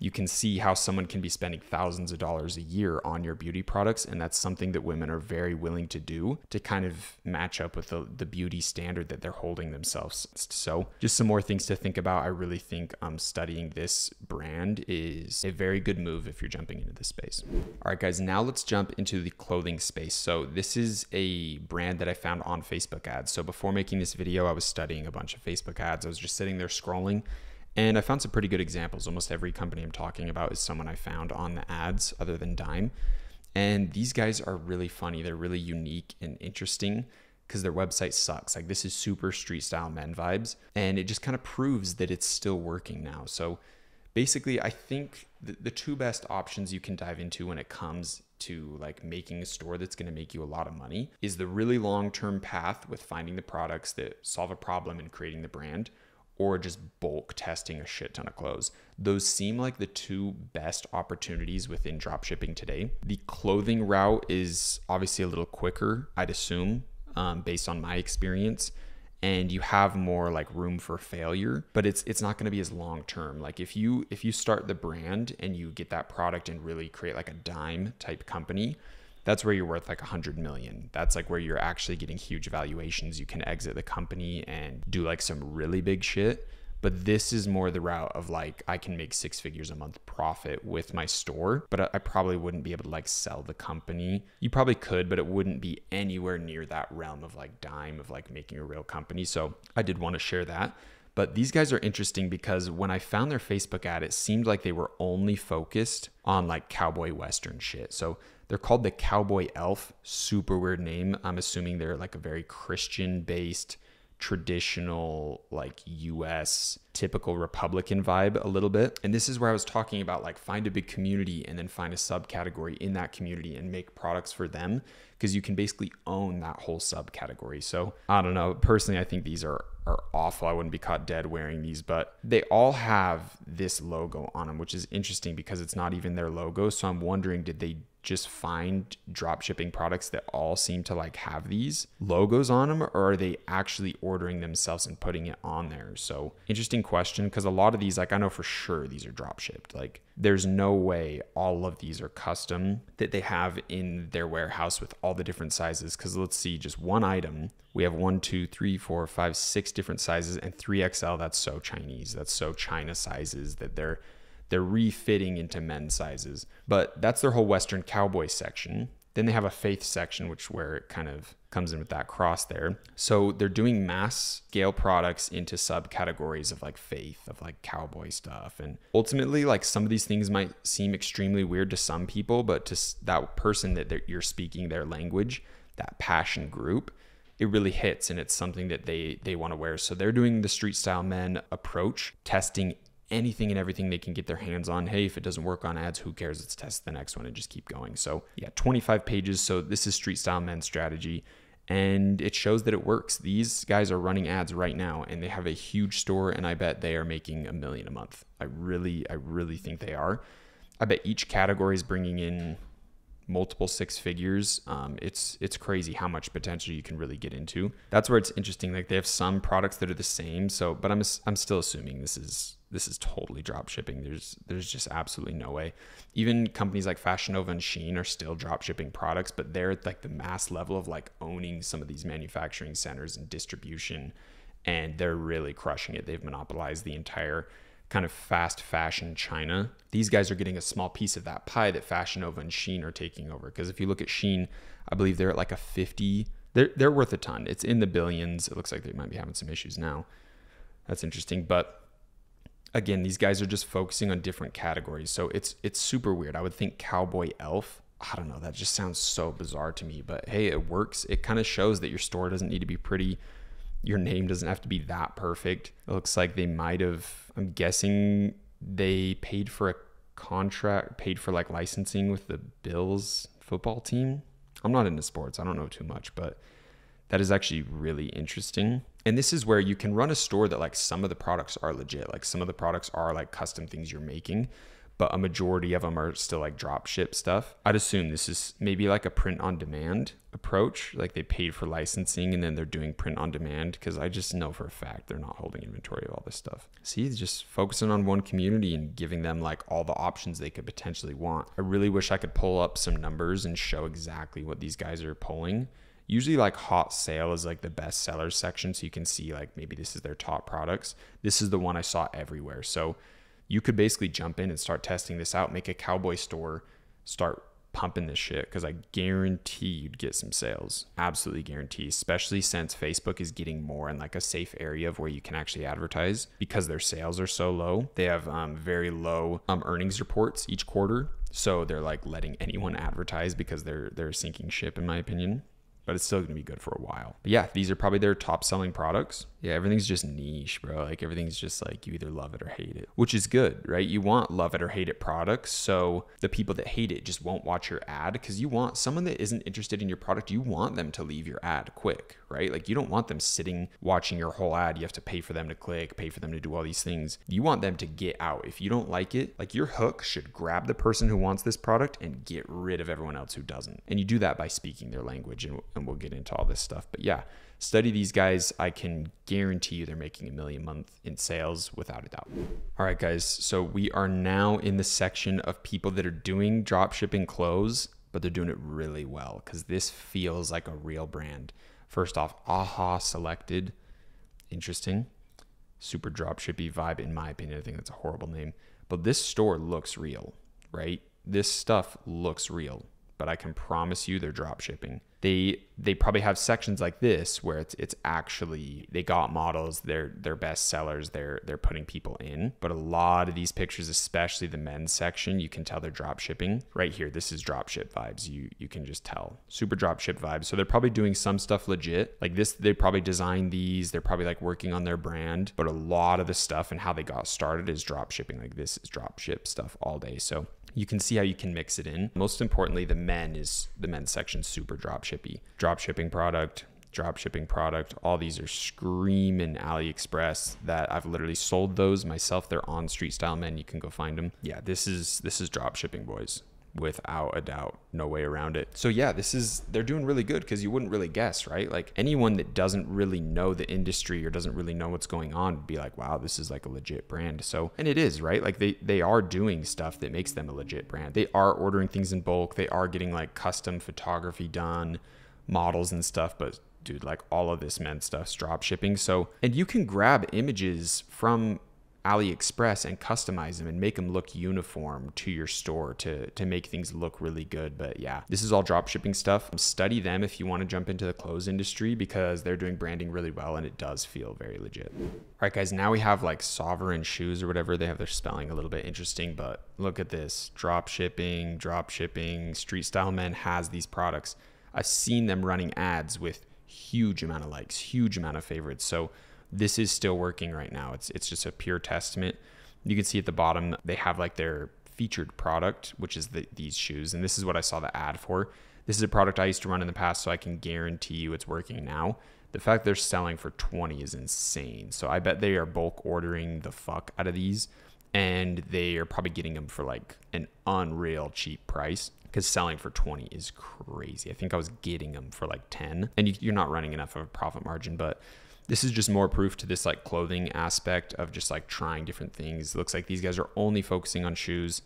you can see how someone can be spending thousands of dollars a year on your beauty products. And that's something that women are very willing to do to kind of match up with the beauty standard that they're holding themselves. So just some more things to think about. I really think studying this brand is a very good move if you're jumping into this space. All right, guys, now let's jump into the clothing space. So this is a brand that I found on Facebook ads. So before making this video, I was studying a bunch of Facebook ads. I was just sitting there scrolling, and I found some pretty good examples. Almost every company I'm talking about is someone I found on the ads other than Dime. And these guys are really funny. They're really unique and interesting because their website sucks. Like, this is super street style men vibes. And it just kind of proves that it's still working now. So basically, I think the two best options you can dive into when it comes to like making a store that's going to make you a lot of money is the really long-term path with finding the products that solve a problem and creating the brand, or just bulk testing a shit ton of clothes. Those seem like the two best opportunities within dropshipping today. The clothing route is obviously a little quicker, I'd assume, based on my experience. And you have more like room for failure, but it's not going to be as long term. Like if you start the brand and you get that product and really create like a dime type company, that's where you're worth like 100 million. That's like where you're actually getting huge valuations. You can exit the company and do like some really big shit. But this is more the route of like, I can make 6 figures a month profit with my store, but I probably wouldn't be able to like sell the company. You probably could, but it wouldn't be anywhere near that realm of like dime of like making a real company. So I did want to share that. But these guys are interesting because when I found their Facebook ad, it seemed like they were only focused on like cowboy Western shit. So they're called the Cowboy Elf. Super weird name. I'm assuming they're like a very Christian based, traditional, like US typical Republican vibe a little bit. And this is where I was talking about like find a big community and then find a subcategory in that community and make products for them, because you can basically own that whole subcategory. So I don't know, personally I think these are awful. I wouldn't be caught dead wearing these, but they all have this logo on them, which is interesting because it's not even their logo. So I'm wondering, did they just find dropshipping products that all seem to like have these logos on them, or are they actually ordering themselves and putting it on there? So interesting question, because a lot of these, like I know for sure these are drop shipped. Like there's no way all of these are custom that they have in their warehouse with all the different sizes. Because let's see, just one item, we have 1, 2, 3, 4, 5, 6 different sizes, and 3XL. That's so Chinese. That's so China sizes that they're refitting into men's sizes. But that's their whole Western cowboy section. Then they have a faith section, where it kind of comes in with that cross there. So they're doing mass scale products into subcategories of like faith, of like cowboy stuff. And ultimately, like some of these things might seem extremely weird to some people, but to that person that you're speaking their language, that passion group, it really hits, and it's something that they want to wear. So they're doing the street style men approach, testing anything and everything they can get their hands on. Hey, if it doesn't work on ads, who cares? Let's test the next one and just keep going. So yeah, 25 pages. So this is street style men's strategy, and it shows that it works. These guys are running ads right now, and they have a huge store, and I bet they are making $1 million a month. I really think they are. I bet each category is bringing in multiple 6 figures. It's crazy how much potential you can really get into. That's where it's interesting. Like they have some products that are the same. So, but I'm still assuming this is totally drop shipping. There's just absolutely no way. Even companies like Fashion Nova and Shein are still drop shipping products, but they're at like the mass level of like owning some of these manufacturing centers and distribution, and they're really crushing it. They've monopolized the entire kind of fast fashion China. These guys are getting a small piece of that pie that Fashion Nova and Shein are taking over. Because if you look at Shein, I believe they're at like a 50. They're worth a ton. It's in the billions. It looks like they might be having some issues now. That's interesting. But again, these guys are just focusing on different categories. So it's super weird. I would think Cowboy Elf. I don't know. That just sounds so bizarre to me. But hey, it works. It kind of shows that your store doesn't need to be pretty. Your name doesn't have to be that perfect. It looks like they might have, I'm guessing they paid for a contract, paid for like licensing with the Bills football team. I'm not into sports. I don't know too much, but that is actually really interesting. And this is where you can run a store that like some of the products are legit. Like some of the products are like custom things you're making, but a majority of them are still like drop ship stuff. I'd assume this is maybe like a print on demand approach. Like they paid for licensing and then they're doing print on demand, because I just know for a fact they're not holding inventory of all this stuff. See, just focusing on one community and giving them like all the options they could potentially want. I really wish I could pull up some numbers and show exactly what these guys are pulling. Usually like hot sale is like the best sellers section. So you can see like maybe this is their top products. This is the one I saw everywhere. So you could basically jump in and start testing this out, make a cowboy store, start pumping this shit, because I guarantee you'd get some sales. Absolutely guarantee, especially since Facebook is getting more in like a safe area of where you can actually advertise, because their sales are so low. They have very low earnings reports each quarter. So they're like letting anyone advertise because they're sinking ship, in my opinion. But it's still going to be good for a while. But yeah, these are probably their top selling products. Yeah, everything's just niche, bro. Like everything's just like you either love it or hate it, which is good, right? You want love it or hate it products. So the people that hate it just won't watch your ad, because you want someone that isn't interested in your product. You want them to leave your ad quick, right? Like you don't want them sitting watching your whole ad. You have to pay for them to click, pay for them to do all these things. You want them to get out. If you don't like it, like your hook should grab the person who wants this product and get rid of everyone else who doesn't. And you do that by speaking their language, and we'll get into all this stuff. But yeah, study these guys. I can guarantee you they're making $1 million a month in sales without a doubt. All right, guys. So we are now in the section of people that are doing dropshipping clothes, but they're doing it really well, because this feels like a real brand. First off, Aha Selected. Interesting. Super dropshippy vibe, in my opinion. I think that's a horrible name. But this store looks real, right? This stuff looks real, but I can promise you they're dropshipping. They probably have sections like this where it's actually, they got models, they're best sellers, they're putting people in. But a lot of these pictures, especially the men's section, you can tell they're drop shipping. Right here, this is dropship vibes. You can just tell. Super dropship vibes. So they're probably doing some stuff legit. Like this, they probably designed these. They're probably like working on their brand. But a lot of the stuff and how they got started is drop shipping. Like this is dropship stuff all day. So you can see how you can mix it in. Most importantly, the men's section, super dropshippy. Dropshipping product. All these are screaming AliExpress that I've literally sold those myself. They're on Street Style Men. You can go find them. Yeah, this is dropshipping, boys. Without a doubt, no way around it. So yeah, they're doing really good, because you wouldn't really guess, right? Like anyone that doesn't really know the industry or doesn't really know what's going on would be like, wow, this is like a legit brand. So, and it is, right? Like they are doing stuff that makes them a legit brand. They are ordering things in bulk. They are getting like custom photography done, models and stuff. But dude, like all of this men's stuff's drop shipping. So, and you can grab images from AliExpress and customize them and make them look uniform to your store to make things look really good. But yeah, this is all drop shipping stuff. Study them if you want to jump into the clothes industry, because they're doing branding really well and it does feel very legit. All right, guys, now we have like Sovereign Shoes or whatever. They have their spelling a little bit interesting, but look at this. Drop shipping. Street Style Men has these products. I've seen them running ads with huge amount of likes, huge amount of favorites. So this is still working right now. It's just a pure testament. You can see at the bottom, they have like their featured product, which is these shoes. And this is what I saw the ad for. This is a product I used to run in the past, so I can guarantee you it's working now. The fact they're selling for 20 is insane. So I bet they are bulk ordering the fuck out of these, and they are probably getting them for like an unreal cheap price, because selling for 20 is crazy. I think I was getting them for like 10, and you're not running enough of a profit margin. But this is just more proof to this like clothing aspect of just like trying different things. It looks like these guys are only focusing on shoes.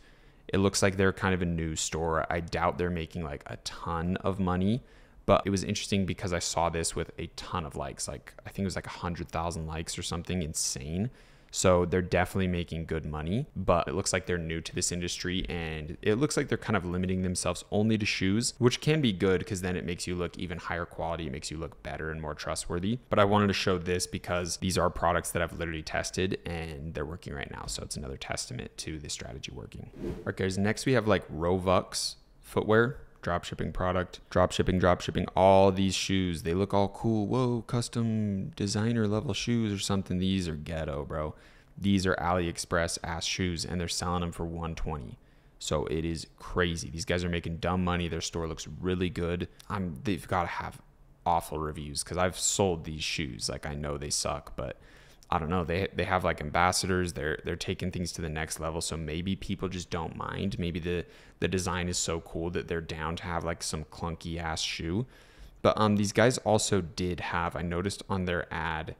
It looks like they're kind of a new store. I doubt they're making like a ton of money, but it was interesting because I saw this with a ton of likes. Like I think it was like 100,000 likes or something insane. So they're definitely making good money, but it looks like they're new to this industry, and it looks like they're kind of limiting themselves only to shoes, which can be good because then it makes you look even higher quality. It makes you look better and more trustworthy. But I wanted to show this because these are products that I've literally tested and they're working right now. So it's another testament to this strategy working. All right, guys, next we have like Robux footwear. Dropshipping product, dropshipping, all these shoes, they look all cool. Whoa, custom designer level shoes or something. These are ghetto, bro. These are AliExpress ass shoes, and they're selling them for $120. So it is crazy. These guys are making dumb money. Their store looks really good. They've got to have awful reviews, because I've sold these shoes. Like I know they suck, but I don't know. They have like ambassadors. They're taking things to the next level. So maybe people just don't mind. Maybe the design is so cool that they're down to have like some clunky ass shoe. But these guys also did have, I noticed on their ad,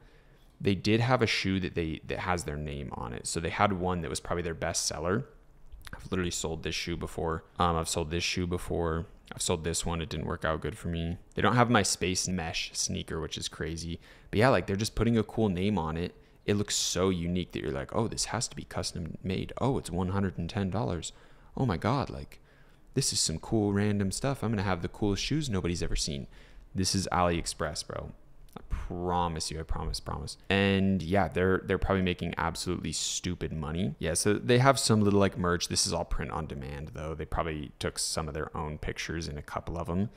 they did have a shoe that has their name on it. So they had one that was probably their best seller. I've literally sold this shoe before. I've sold this shoe before. I've sold this one. It didn't work out good for me. They don't have my Space Mesh sneaker, which is crazy. But yeah, like they're just putting a cool name on it. It looks so unique that you're like, oh, this has to be custom made. Oh, it's $110. Oh my God, like this is some cool random stuff. I'm going to have the coolest shoes nobody's ever seen. This is AliExpress, bro. I promise you, I promise. And yeah, they're probably making absolutely stupid money. Yeah, so they have some little like merch. This is all print on demand though. They probably took some of their own pictures in a couple of them.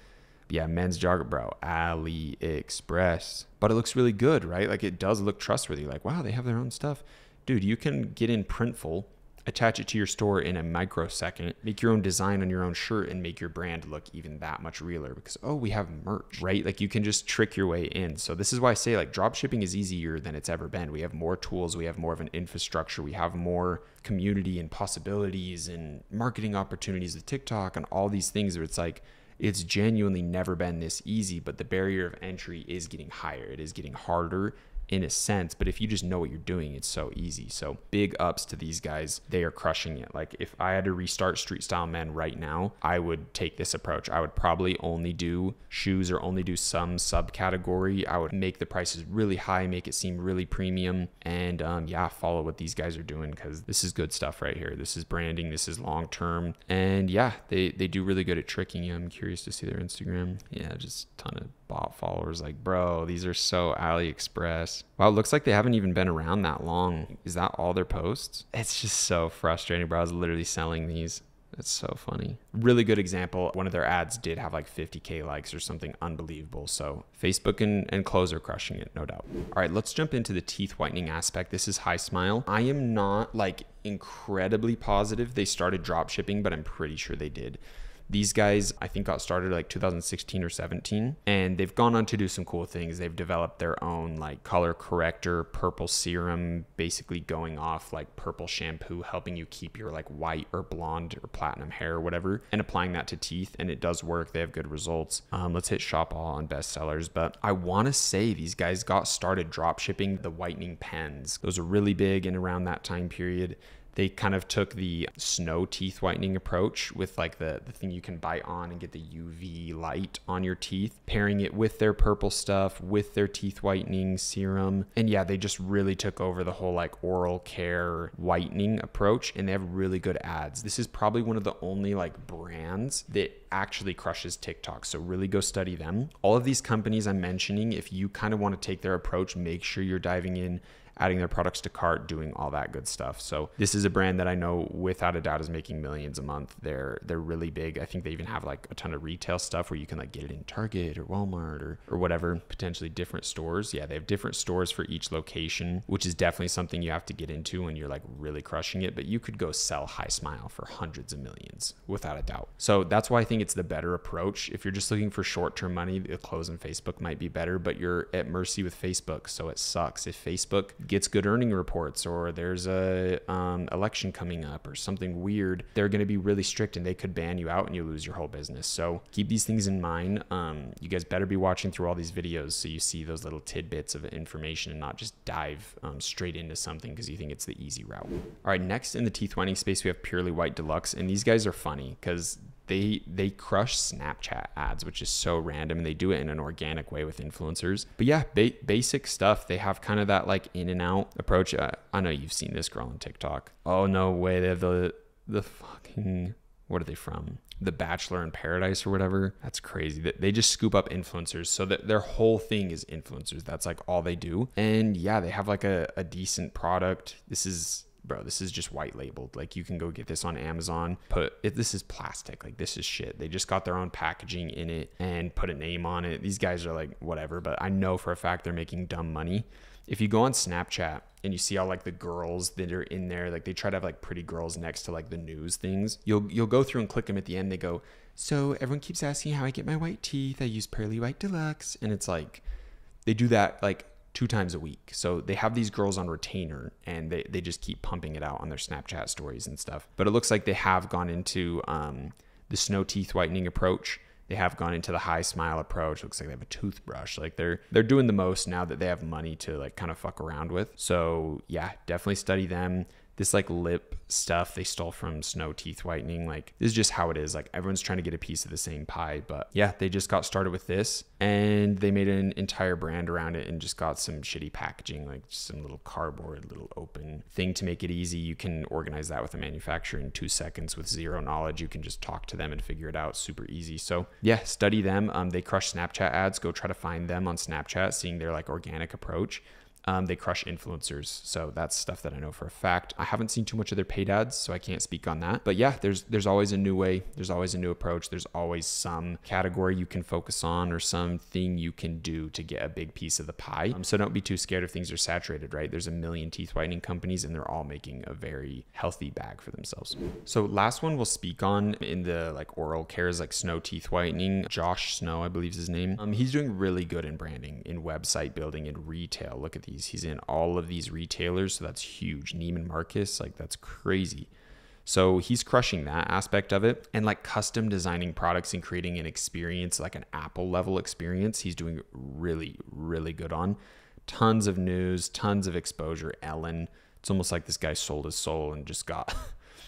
But yeah, men's jogger, bro, AliExpress. But it looks really good, right? Like it does look trustworthy. Like, wow, they have their own stuff. Dude, you can get in Printful, attach it to your store in a microsecond, make your own design on your own shirt, and make your brand look even that much realer because, oh, we have merch, right? Like you can just trick your way in. So this is why I say like drop shipping is easier than it's ever been. We have more tools. We have more of an infrastructure. We have more community and possibilities and marketing opportunities with TikTok and all these things where it's like, it's genuinely never been this easy, but the barrier of entry is getting higher. It is getting harder in a sense, but if you just know what you're doing, it's so easy. So big ups to these guys. They are crushing it. Like if I had to restart Street Style Men right now, I would take this approach. I would probably only do shoes or only do some subcategory. I would make the prices really high, make it seem really premium, and yeah, follow what these guys are doing because this is good stuff right here. This is branding. This is long-term. And yeah, they do really good at tricking you. I'm curious to see their Instagram. Yeah, just a ton of bot followers. Like, bro, these are so AliExpress. Wow, it looks like they haven't even been around that long. Is that all their posts? It's just so frustrating, bro. I was literally selling these. That's so funny. Really good example. One of their ads did have like 50K likes or something unbelievable. So Facebook and Clothes are crushing it, no doubt. All right, let's jump into the teeth whitening aspect. This is High Smile. I am not like incredibly positive they started drop shipping, but I'm pretty sure they did. These guys, I think, got started like 2016 or 17, and they've gone on to do some cool things. They've developed their own like color corrector, purple serum, basically going off like purple shampoo, helping you keep your like white or blonde or platinum hair or whatever, and applying that to teeth, and it does work. They have good results. Let's hit shop all on bestsellers, but I want to say these guys got started drop shipping the whitening pens. Those are really big and around that time period. They kind of took the snow teeth whitening approach with like the thing you can bite on and get the UV light on your teeth, pairing it with their purple stuff, with their teeth whitening serum. And yeah, they just really took over the whole like oral care whitening approach, and they have really good ads. This is probably one of the only like brands that actually crushes TikTok. So really go study them. All of these companies I'm mentioning, if you kind of want to take their approach, make sure you're diving in, adding their products to cart, doing all that good stuff. So this is a brand that I know without a doubt is making millions a month. They're really big. I think they even have like a ton of retail stuff where you can like get it in Target or Walmart or whatever, potentially different stores. Yeah, they have different stores for each location, which is definitely something you have to get into when you're like really crushing it. But you could go sell High Smile for hundreds of millions without a doubt. So that's why I think it's the better approach. If you're just looking for short-term money, the close on Facebook might be better, but you're at mercy with Facebook. So it sucks. If Facebook gets good earning reports or there's a election coming up or something weird, they're going to be really strict and they could ban you out and you lose your whole business. So keep these things in mind. You guys better be watching through all these videos so you see those little tidbits of information and not just dive straight into something because you think it's the easy route. All right, next in the teeth whitening space, we have Purely White Deluxe, and these guys are funny because they crush Snapchat ads, which is so random, and they do it in an organic way with influencers. But yeah, basic stuff. They have kind of that like in and out approach. I know you've seen this girl on TikTok. Oh, no way. They have the fucking, what are they from? The Bachelor in Paradise or whatever. That's crazy. They just scoop up influencers so that their whole thing is influencers. That's like all they do. And yeah, they have like a decent product. This is just white labeled. Like you can go get this on Amazon. This is plastic. Like this is shit. They just got their own packaging in it and put a name on it. These guys are like whatever, but I know for a fact they're making dumb money. If you go on Snapchat and you see all like the girls that are in there, like they try to have like pretty girls next to like the news things. You'll go through and click them at the end. They go, so everyone keeps asking how I get my white teeth. I use Purely White Deluxe. And it's like, they do that like 2 times a week. So they have these girls on retainer and they just keep pumping it out on their Snapchat stories and stuff. But it looks like they have gone into the snow teeth whitening approach. They have gone into the High Smile approach. Looks like they have a toothbrush. Like they're doing the most now that they have money to like kind of fuck around with. So yeah, definitely study them. This like lip stuff they stole from Snow Teeth Whitening. Like, this is just how it is. Like, everyone's trying to get a piece of the same pie. But yeah, they just got started with this, and they made an entire brand around it and just got some shitty packaging, like some little cardboard, little open thing to make it easy. You can organize that with a manufacturer in 2 seconds with zero knowledge. You can just talk to them and figure it out super easy. So yeah, study them. They crush Snapchat ads. Go try to find them on Snapchat, seeing their like organic approach. They crush influencers. So that's stuff that I know for a fact. I haven't seen too much of their paid ads, so I can't speak on that. But yeah, there's always a new way. There's always a new approach. There's always some category you can focus on or something you can do to get a big piece of the pie. So don't be too scared if things are saturated, right? There's a million teeth whitening companies, and they're all making a very healthy bag for themselves. So last one we'll speak on in the like oral cares, like Snow Teeth Whitening. Josh Snow, I believe is his name. He's doing really good in branding, in website building, and retail. Look at these. He's in all of these retailers, so that's huge. Neiman Marcus, like that's crazy. So he's crushing that aspect of it, and like custom designing products and creating an experience, like an Apple level experience. He's doing really, really good on. Tons of news, tons of exposure. Ellen, it's almost like this guy sold his soul and just got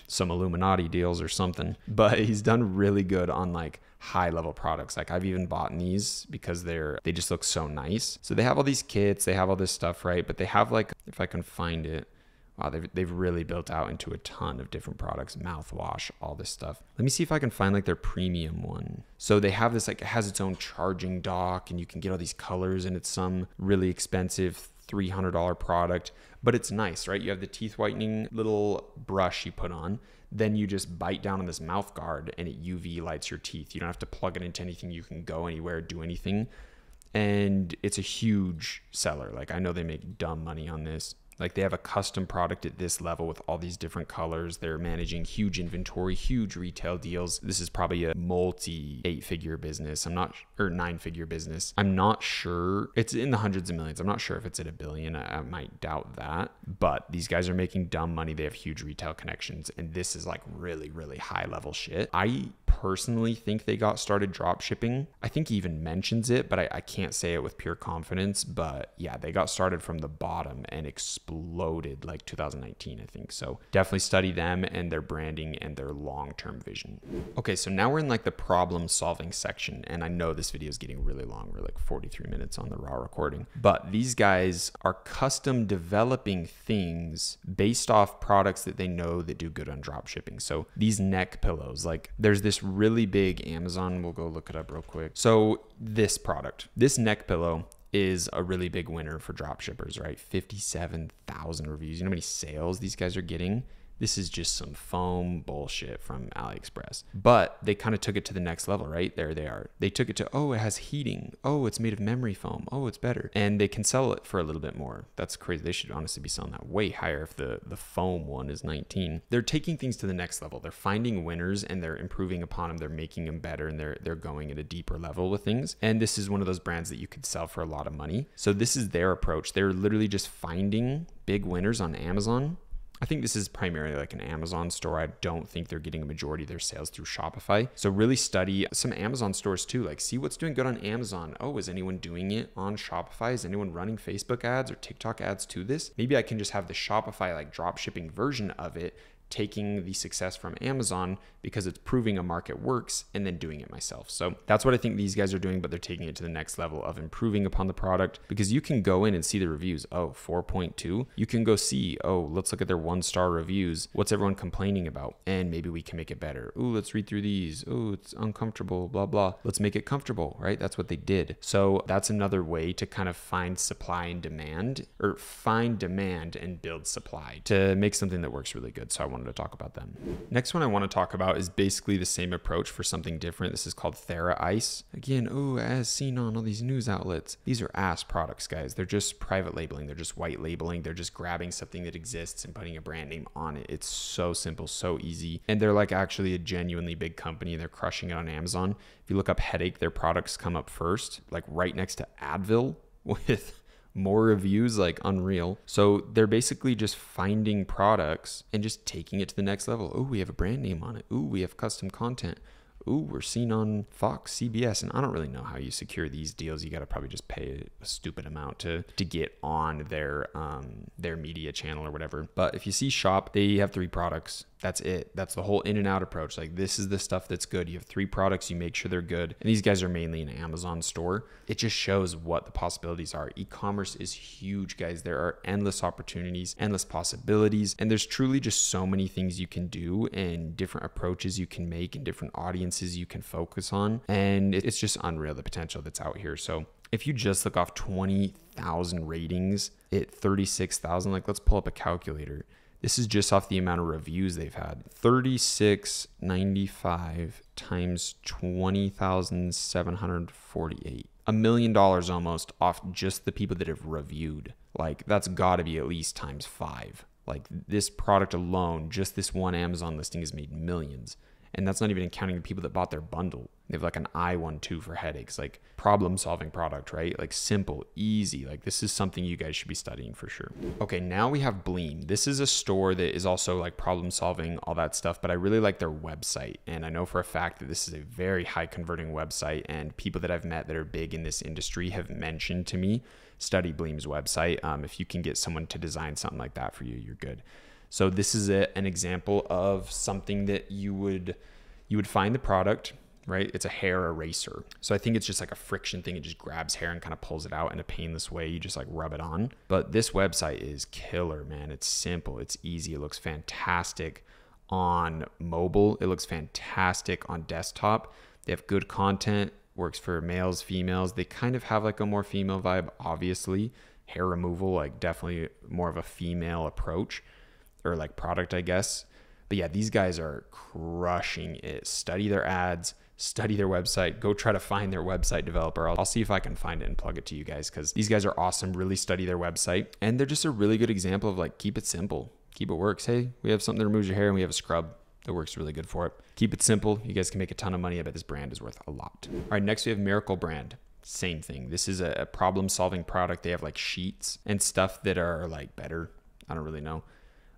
some Illuminati deals or something. But he's done really good on like high level products. Like, I've even bought these because they just look so nice. So they have all these kits, they have all this stuff, right? But they have like, if I can find it, wow, they've really built out into a ton of different products, mouthwash, all this stuff. Let me see if I can find like their premium one. So they have this, like, it has its own charging dock, and you can get all these colors, and it's some really expensive $300 product, but it's nice, right? You have the teeth whitening little brush you put on, then you just bite down on this mouth guard and it UV lights your teeth. You don't have to plug it into anything. You can go anywhere, do anything. And it's a huge seller. Like, I know they make dumb money on this. Like, they have a custom product at this level with all these different colors. They're managing huge inventory, huge retail deals. This is probably a multi 8-figure business. Or 9-figure business. I'm not sure. It's in the hundreds of millions. I'm not sure if it's at $1 billion. I might doubt that. But these guys are making dumb money. They have huge retail connections. And this is like really, really high level shit. I personally think they got started drop shipping. I think he even mentions it, but I can't say it with pure confidence. But yeah, they got started from the bottom and exploded like 2019, I think. So definitely study them and their branding and their long-term vision. Okay, so now we're in like the problem solving section, and I know this video is getting really long. We're like 43 minutes on the raw recording, but these guys are custom developing things based off products that they know that do good on drop shipping. So these neck pillows, like there's this really big Amazon, we'll go look it up real quick. So this product, this neck pillow, is a really big winner for drop shippers, right? 57,000 reviews. You know how many sales these guys are getting? This is just some foam bullshit from AliExpress. But they kind of took it to the next level, right? There they are. They took it to, oh, it has heating. Oh, it's made of memory foam. Oh, it's better. And they can sell it for a little bit more. That's crazy. They should honestly be selling that way higher if the foam one is 19. They're taking things to the next level. They're finding winners and they're improving upon them. They're making them better, and they're going at a deeper level with things. And this is one of those brands that you could sell for a lot of money. So this is their approach. They're literally just finding big winners on Amazon. I think this is primarily like an Amazon store. I don't think they're getting a majority of their sales through Shopify. So really study some Amazon stores too. Like, see what's doing good on Amazon. Oh, is anyone doing it on Shopify? Is anyone running Facebook ads or TikTok ads to this? Maybe I can just have the Shopify like drop shipping version of it, taking the success from Amazon because it's proving a market works, and then doing it myself. So that's what I think these guys are doing, but they're taking it to the next level of improving upon the product, because you can go in and see the reviews. Oh, 4.2. You can go see, oh, let's look at their 1-star reviews. What's everyone complaining about? And maybe we can make it better. Ooh, let's read through these. Oh, it's uncomfortable, blah, blah. Let's make it comfortable, right? That's what they did. So that's another way to kind of find supply and demand, or find demand and build supply to make something that works really good. So I wanted to talk about them. Next one I want to talk about is basically the same approach for something different. This is called Thera Ice. Again, oh, as seen on all these news outlets. These are ass products, guys. They're just private labeling. They're just white labeling. They're just grabbing something that exists and putting a brand name on it. It's so simple, so easy. And they're like actually a genuinely big company. They're crushing it on Amazon. If you look up Headache, their products come up first, like right next to Advil, with more reviews, like unreal. So they're basically just finding products and just taking it to the next level. Oh, we have a brand name on it. Ooh, we have custom content. ooh, we're seen on Fox, CBS. And I don't really know how you secure these deals. You got to probably just pay a stupid amount to get on their media channel or whatever. But if you see shop, they have 3 products. That's it. That's the whole in and out approach. Like, this is the stuff that's good. You have 3 products, you make sure they're good. And these guys are mainly an Amazon store. It just shows what the possibilities are. E-commerce is huge, guys. There are endless opportunities, endless possibilities. And there's truly just so many things you can do and different approaches you can make and different audiences you can focus on. And it's just unreal, the potential that's out here. So if you just look off 20,000 ratings at 36,000, like, let's pull up a calculator. This is just off the amount of reviews they've had. 3695 times 20,748. $1 million almost off just the people that have reviewed. Like, that's gotta be at least times 5. Like, this product alone, just this one Amazon listing has made millions. And that's not even counting the people that bought their bundle. They have like an I1 too for headaches, like problem solving product, right? Like simple, easy. Like, this is something you guys should be studying for sure. Okay, now we have Bleem. This is a store that is also like problem solving, all that stuff, but I really like their website. And I know for a fact that this is a very high converting website, and people that I've met that are big in this industry have mentioned to me, study Bleem's website. If you can get someone to design something like that for you, you're good. So this is an example of something that you would find the product, right? It's a hair eraser. So I think it's just like a friction thing. It just grabs hair and kind of pulls it out in a painless way. You just like rub it on. But this website is killer, man. It's simple. It's easy. It looks fantastic on mobile. It looks fantastic on desktop. They have good content, works for males, females. They kind of have like a more female vibe, obviously. Hair removal, like definitely more of a female approach, or like product, I guess. But yeah, these guys are crushing it. Study their ads, study their website, go try to find their website developer. I'll see if I can find it and plug it to you guys, because these guys are awesome. Really study their website. And they're just a really good example of like, keep it simple, keep it works. Hey, we have something that removes your hair and we have a scrub that works really good for it. Keep it simple. You guys can make a ton of money. I bet this brand is worth a lot. All right, next we have Miracle Brand. Same thing. This is a problem solving product. They have like sheets and stuff that are like better. I don't really know.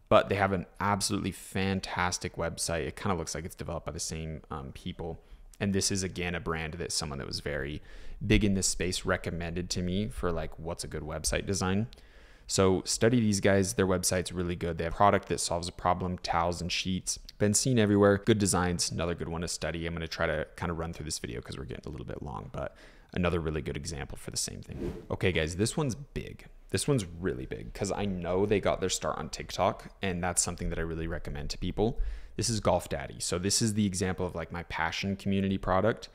But they have an absolutely fantastic website. It kind of looks like it's developed by the same people. And this is, again, a brand that someone that was very big in this space recommended to me for like, what's a good website design. So study these guys. Their website's really good. They have a product that solves a problem, towels and sheets. Been seen everywhere. Good designs. Another good one to study. I'm going to try to kind of run through this video because we're getting a little bit long, but another really good example for the same thing. Okay, guys, this one's big. This one's really big because I know they got their start on TikTok, and that's something that I really recommend to people. This is Golf Daddy. So this is the example of like my passion community product.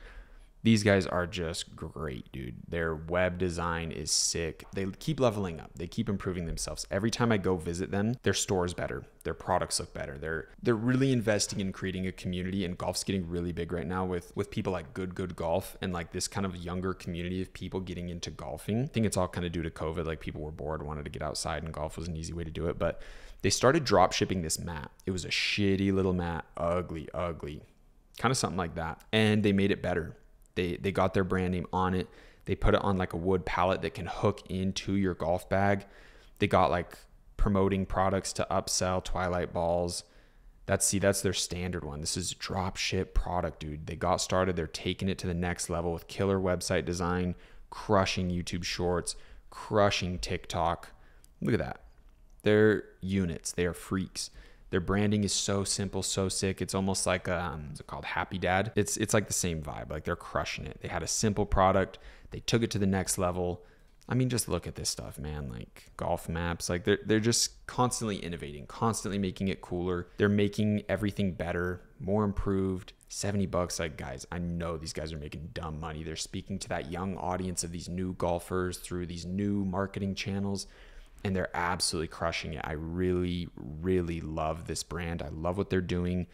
These guys are just great, dude. Their web design is sick. They keep leveling up. They keep improving themselves. Every time I go visit them, their store is better. Their products look better. They're really investing in creating a community, and golf's getting really big right now with people like Good Golf and like this kind of younger community of people getting into golfing. I think it's all kind of due to COVID. Like, people were bored, wanted to get outside, and golf was an easy way to do it. But they started drop shipping this mat. It was a shitty little mat, ugly, kind of something like that. And they made it better. They got their brand name on it. They put it on like a wood pallet that can hook into your golf bag. They got like promoting products to upsell, Twilight balls. That's their standard one. This is drop ship product, dude. They got started. They're taking it to the next level with killer website design, crushing YouTube shorts, crushing TikTok. Look at that. They're units. They are freaks. Their branding is so simple, so sick. It's almost like what's it called? Happy Dad. It's like the same vibe. Like, they're crushing it. They had a simple product. They took it to the next level. I mean, just look at this stuff, man. Like, golf maps. Like, they're just constantly innovating, constantly making it cooler. They're making everything better, more improved. $70. Like, guys, I know these guys are making dumb money. They're speaking to that young audience of these new golfers through these new marketing channels. And they're absolutely crushing it. I really, really love this brand. I love what they're doing.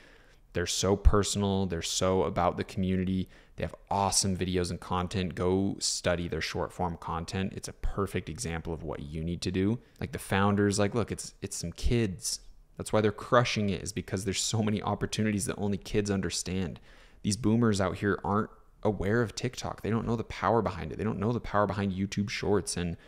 They're so personal. They're so about the community. They have awesome videos and content. Go study their short form content. It's a perfect example of what you need to do. Like, the founders, like, look, it's some kids. That's why they're crushing it, is because there's so many opportunities that only kids understand. These boomers out here aren't aware of TikTok. They don't know the power behind it. They don't know the power behind YouTube shorts and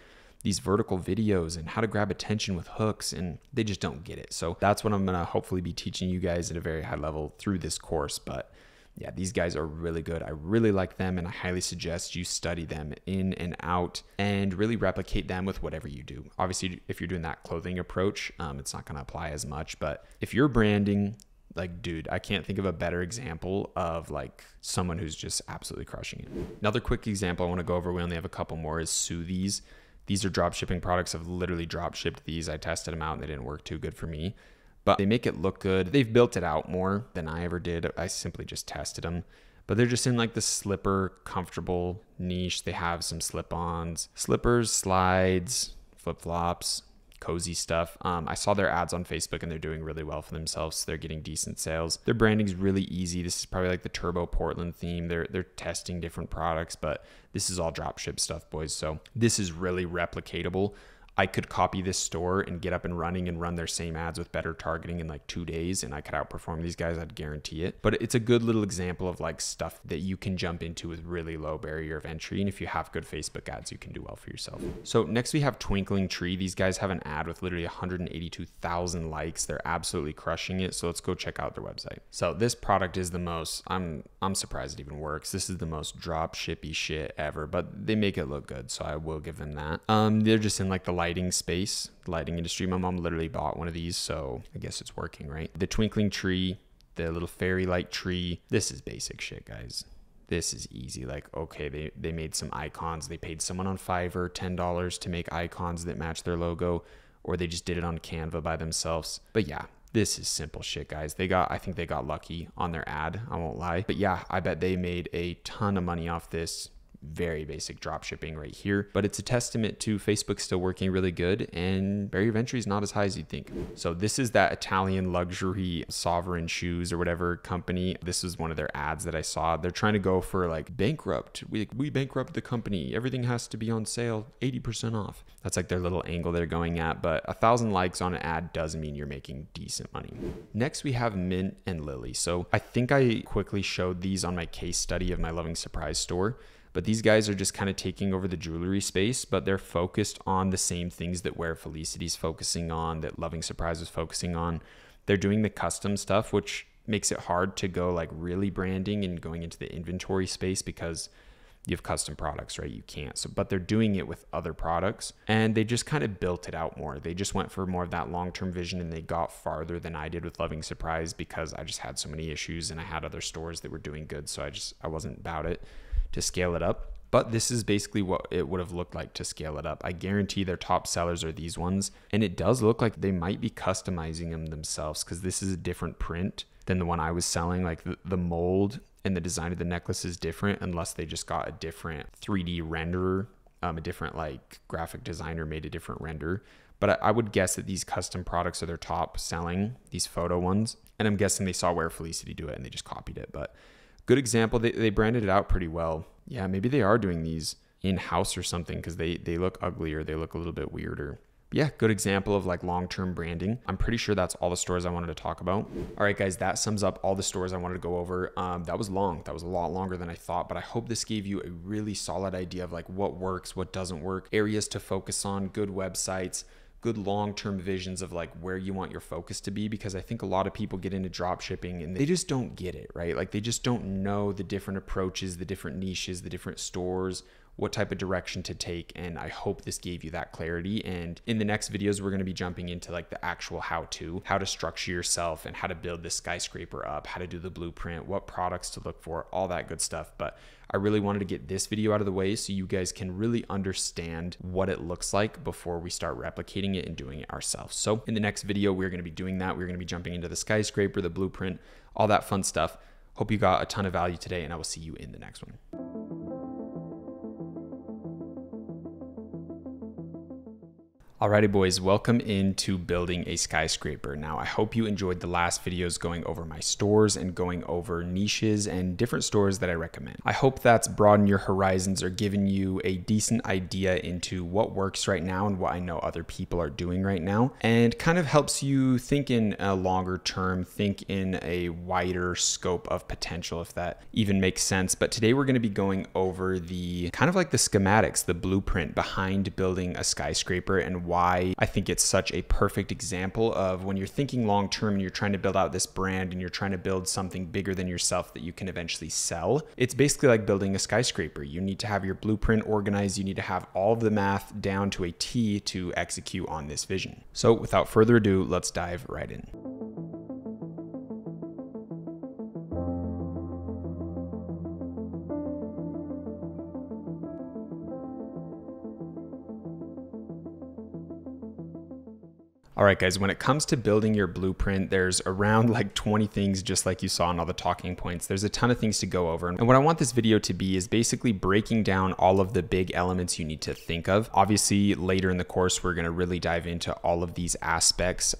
these vertical videos and how to grab attention with hooks, and they just don't get it. So that's what I'm going to hopefully be teaching you guys at a very high level through this course. But Yeah, these guys are really good. I really like them, and I highly suggest you study them in and out and really replicate them with whatever you do. Obviously, if you're doing that clothing approach, it's not going to apply as much, but if you're branding, like, dude, I can't think of a better example of like someone who's just absolutely crushing it. Another quick example I want to go over, we only have a couple more, is Soothies. These are drop shipping products. I've literally drop shipped these. I tested them out and they didn't work too good for me, but they make it look good. They've built it out more than I ever did. I simply just tested them, but they're just in like the slipper comfortable niche. They have some slip-ons, slippers, slides, flip-flops, cozy stuff. I saw their ads on Facebook and they're doing really well for themselves. They're getting decent sales. Their branding is really easy. This is probably like the Turbo Portland theme. They're testing different products, but this is all dropship stuff, boys. So this is really replicatable. I could copy this store and get up and running and run their same ads with better targeting in like 2 days, and I could outperform these guys. I'd guarantee it. But it's a good little example of like stuff that you can jump into with really low barrier of entry. And if you have good Facebook ads, you can do well for yourself. So next we have Twinkling Tree. These guys have an ad with literally 182,000 likes. They're absolutely crushing it. So let's go check out their website. So this product is the most, I'm surprised it even works. This is the most drop shippy shit ever, but they make it look good. So I will give them that. They're just in like the lighting space, lighting industry. My mom literally bought one of these, so I guess it's working, right? The Twinkling Tree, the little fairy light tree. This is basic shit, guys. This is easy. Like, okay, they made some icons. They paid someone on Fiverr $10 to make icons that match their logo, or they just did it on Canva by themselves. But yeah, this is simple shit, guys. I think they got lucky on their ad, I won't lie. But yeah, I bet they made a ton of money off this. Very basic drop shipping right here, but it's a testament to Facebook still working really good and barrier of entry is not as high as you'd think. So this is that Italian luxury Sovereign shoes or whatever company. This is one of their ads that I saw. They're trying to go for like bankrupt. We bankrupt the company. Everything has to be on sale, 80% off. That's like their little angle they're going at, but 1,000 likes on an ad doesn't mean you're making decent money. Next, we have Mint and Lily. So I think I quickly showed these on my case study of my Loving Surprise store. But these guys are just kind of taking over the jewelry space, but they're focused on the same things that Where Felicity's focusing on, that Loving Surprise is focusing on. They're doing the custom stuff, which makes it hard to go like really branding and going into the inventory space because you have custom products, right? You can't. So, but they're doing it with other products and they just kind of built it out more. They just went for more of that long-term vision and they got farther than I did with Loving Surprise because I just had so many issues and I had other stores that were doing good. So I wasn't about it to scale it up. But this is basically what it would have looked like to scale it up. I guarantee their top sellers are these ones. And it does look like they might be customizing them themselves because this is a different print than the one I was selling. Like the mold and the design of the necklace is different unless they just got a different 3D renderer, a different like graphic designer made a different render. But I would guess that these custom products are their top selling, these photo ones. And I'm guessing they saw Where Felicity do it and they just copied it. But good example, they branded it out pretty well. Yeah, maybe they are doing these in-house or something because they look ugly or they look a little bit weirder. But yeah, good example of like long-term branding. I'm pretty sure that's all the stores I wanted to talk about. All right, guys, that sums up all the stores I wanted to go over. That was long. That was a lot longer than I thought, but I hope this gave you a really solid idea of like what works, what doesn't work, areas to focus on, good websites, good long-term visions of like where you want your focus to be, because I think a lot of people get into drop shipping and they just don't get it, right? Like they just don't know the different approaches, the different niches, the different stores, what type of direction to take. And I hope this gave you that clarity. And in the next videos, we're going to be jumping into like the actual how to structure yourself and how to build this skyscraper up, how to do the blueprint, what products to look for, all that good stuff. But I really wanted to get this video out of the way so you guys can really understand what it looks like before we start replicating it and doing it ourselves. So in the next video, we're going to be doing that. We're going to be jumping into the skyscraper, the blueprint, all that fun stuff. Hope you got a ton of value today, and I will see you in the next one. Alrighty, boys, welcome into building a skyscraper. Now, I hope you enjoyed the last videos going over my stores and going over niches and different stores that I recommend. I hope that's broadened your horizons or given you a decent idea into what works right now and what I know other people are doing right now, and kind of helps you think in a longer term, think in a wider scope of potential, if that even makes sense. But today we're going to be going over the kind of like the schematics, the blueprint behind building a skyscraper and why why I think it's such a perfect example of when you're thinking long term and you're trying to build out this brand and you're trying to build something bigger than yourself that you can eventually sell. It's basically like building a skyscraper. You need to have your blueprint organized. You need to have all of the math down to a T to execute on this vision. So without further ado, let's dive right in. All right, guys, when it comes to building your blueprint, there's around like 20 things, just like you saw in all the talking points. There's a ton of things to go over. And what I want this video to be is basically breaking down all of the big elements you need to think of. Obviously, later in the course, we're going to really dive into all of these aspects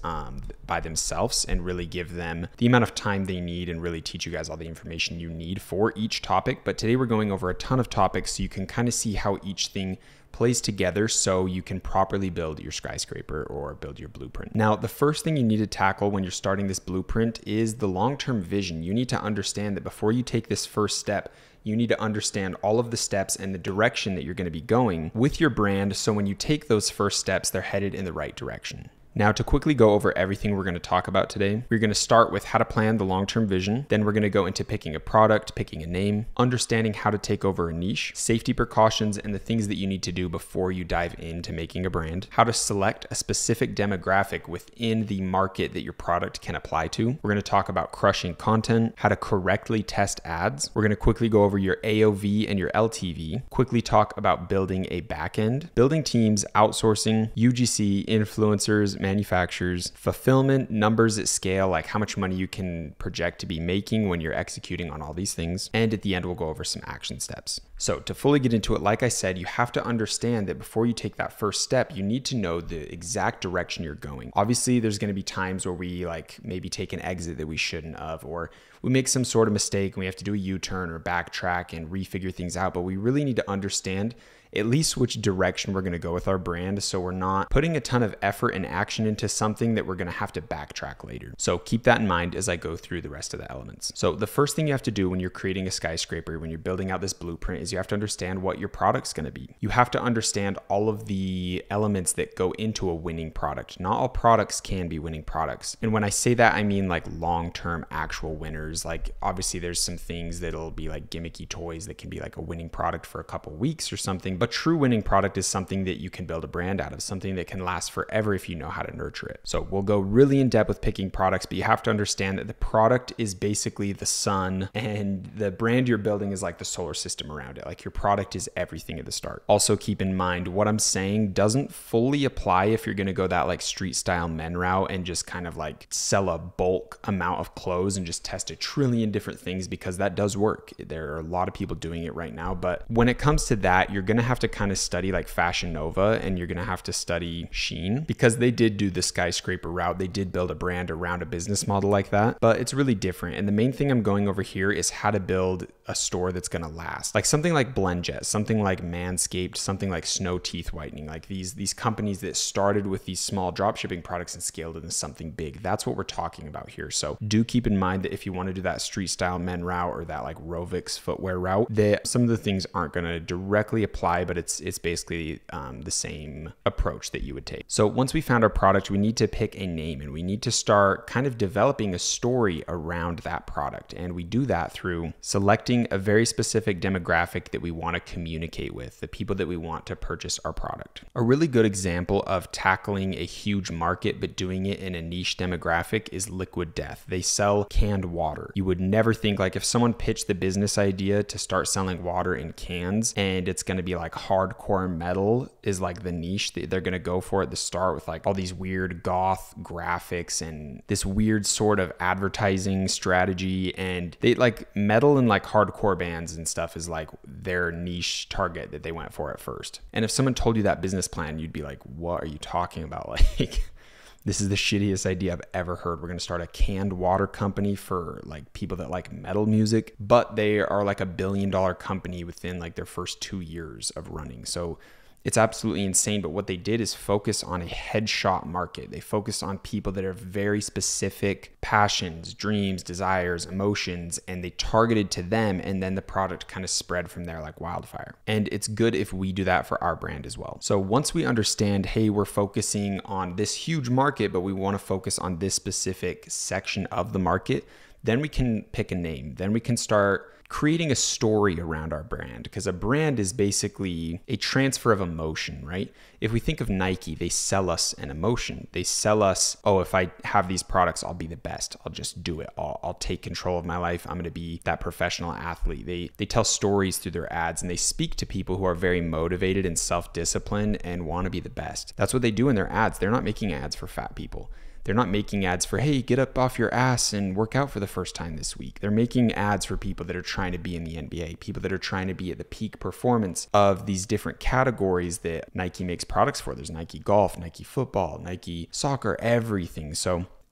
by themselves and really give them the amount of time they need and really teach you guys all the information you need for each topic. But today we're going over a ton of topics so you can kind of see how each thing plays together so you can properly build your skyscraper or build your blueprint. Now, the first thing you need to tackle when you're starting this blueprint is the long-term vision. You need to understand that before you take this first step, you need to understand all of the steps and the direction that you're going to be going with your brand. So when you take those first steps, they're headed in the right direction. Now, to quickly go over everything we're going to talk about today, we're going to start with how to plan the long-term vision. Then we're going to go into picking a product, picking a name, understanding how to take over a niche, safety precautions, and the things that you need to do before you dive into making a brand, how to select a specific demographic within the market that your product can apply to. We're going to talk about crushing content, how to correctly test ads. We're going to quickly go over your AOV and your LTV, quickly talk about building a backend, building teams, outsourcing, UGC, influencers, manufacturers, fulfillment, numbers at scale, like how much money you can project to be making when you're executing on all these things. And at the end, we'll go over some action steps. So to fully get into it, like I said, you have to understand that before you take that first step, you need to know the exact direction you're going. Obviously, there's going to be times where we like maybe take an exit that we shouldn't have, or we make some sort of mistake and we have to do a U-turn or backtrack and refigure things out. But we really need to understand at least which direction we're going to go with our brand, so we're not putting a ton of effort and action into something that we're going to have to backtrack later. So keep that in mind as I go through the rest of the elements. So the first thing you have to do when you're creating a skyscraper, when you're building out this blueprint, is you have to understand what your product's going to be. You have to understand all of the elements that go into a winning product. Not all products can be winning products. And when I say that, I mean like long-term actual winners. Like obviously there's some things that'll be like gimmicky toys that can be like a winning product for a couple weeks or something. But true winning product is something that you can build a brand out of, something that can last forever if you know how to nurture it. So we'll go really in depth with picking products, but you have to understand that the product is basically the sun and the brand you're building is like the solar system around it. Like your product is everything at the start. Also keep in mind what I'm saying doesn't fully apply if you're going to go that like street style men route and just kind of like sell a bulk amount of clothes and just test a trillion different things, because that does work. There are a lot of people doing it right now. But when it comes to that, you're going to have to kind of study like Fashion Nova and you're going to have to study Shein, because they did do the skyscraper route. They did build a brand around a business model like that, but it's really different. And the main thing I'm going over here is how to build a store that's going to last. Like something like BlendJet, something like Manscaped, something like Snow Teeth Whitening, like these companies that started with these small dropshipping products and scaled into something big. That's what we're talking about here. So do keep in mind that if you want to do that street style men route or that like Rovix footwear route, that some of the things aren't going to directly apply, but it's basically the same approach that you would take. So once we found our product, we need to pick a name and we need to start kind of developing a story around that product. And we do that through selecting a very specific demographic that we want to communicate with, the people that we want to purchase our product. A really good example of tackling a huge market but doing it in a niche demographic is Liquid Death. They sell canned water. You would never think, like if someone pitched the business idea to start selling water in cans and it's going to be like hardcore metal is like the niche that they're going to go for at the start, with like all these weird goth graphics and this weird sort of advertising strategy, and they like metal and like hardcore bands and stuff is like their niche target that they went for at first. And if someone told you that business plan, you'd be like, what are you talking about? Like this is the shittiest idea I've ever heard. We're going to start a canned water company for like people that like metal music, but they are like $1 billion company within like their first 2 years of running. So It's absolutely insane. But what they did is focus on a headshot market. They focused on people that are very specific passions, dreams, desires, emotions, and they targeted to them. And then the product kind of spread from there like wildfire. And it's good if we do that for our brand as well. So once we understand, hey, we're focusing on this huge market, but we want to focus on this specific section of the market, then we can pick a name. Then we can start creating a story around our brand, because a brand is basically a transfer of emotion, right? If we think of Nike, they sell us an emotion. They sell us, oh, if I have these products, I'll be the best. I'll just do it. I'll take control of my life. I'm going to be that professional athlete. They tell stories through their ads, and they speak to people who are very motivated and self-disciplined and want to be the best. That's what they do in their ads. They're not making ads for fat people. They're not making ads for, hey, get up off your ass and work out for the first time this week. They're making ads for people that are trying to be in the NBA, people that are trying to be at the peak performance of these different categories that Nike makes products for. There's Nike golf, Nike football, Nike soccer, everything.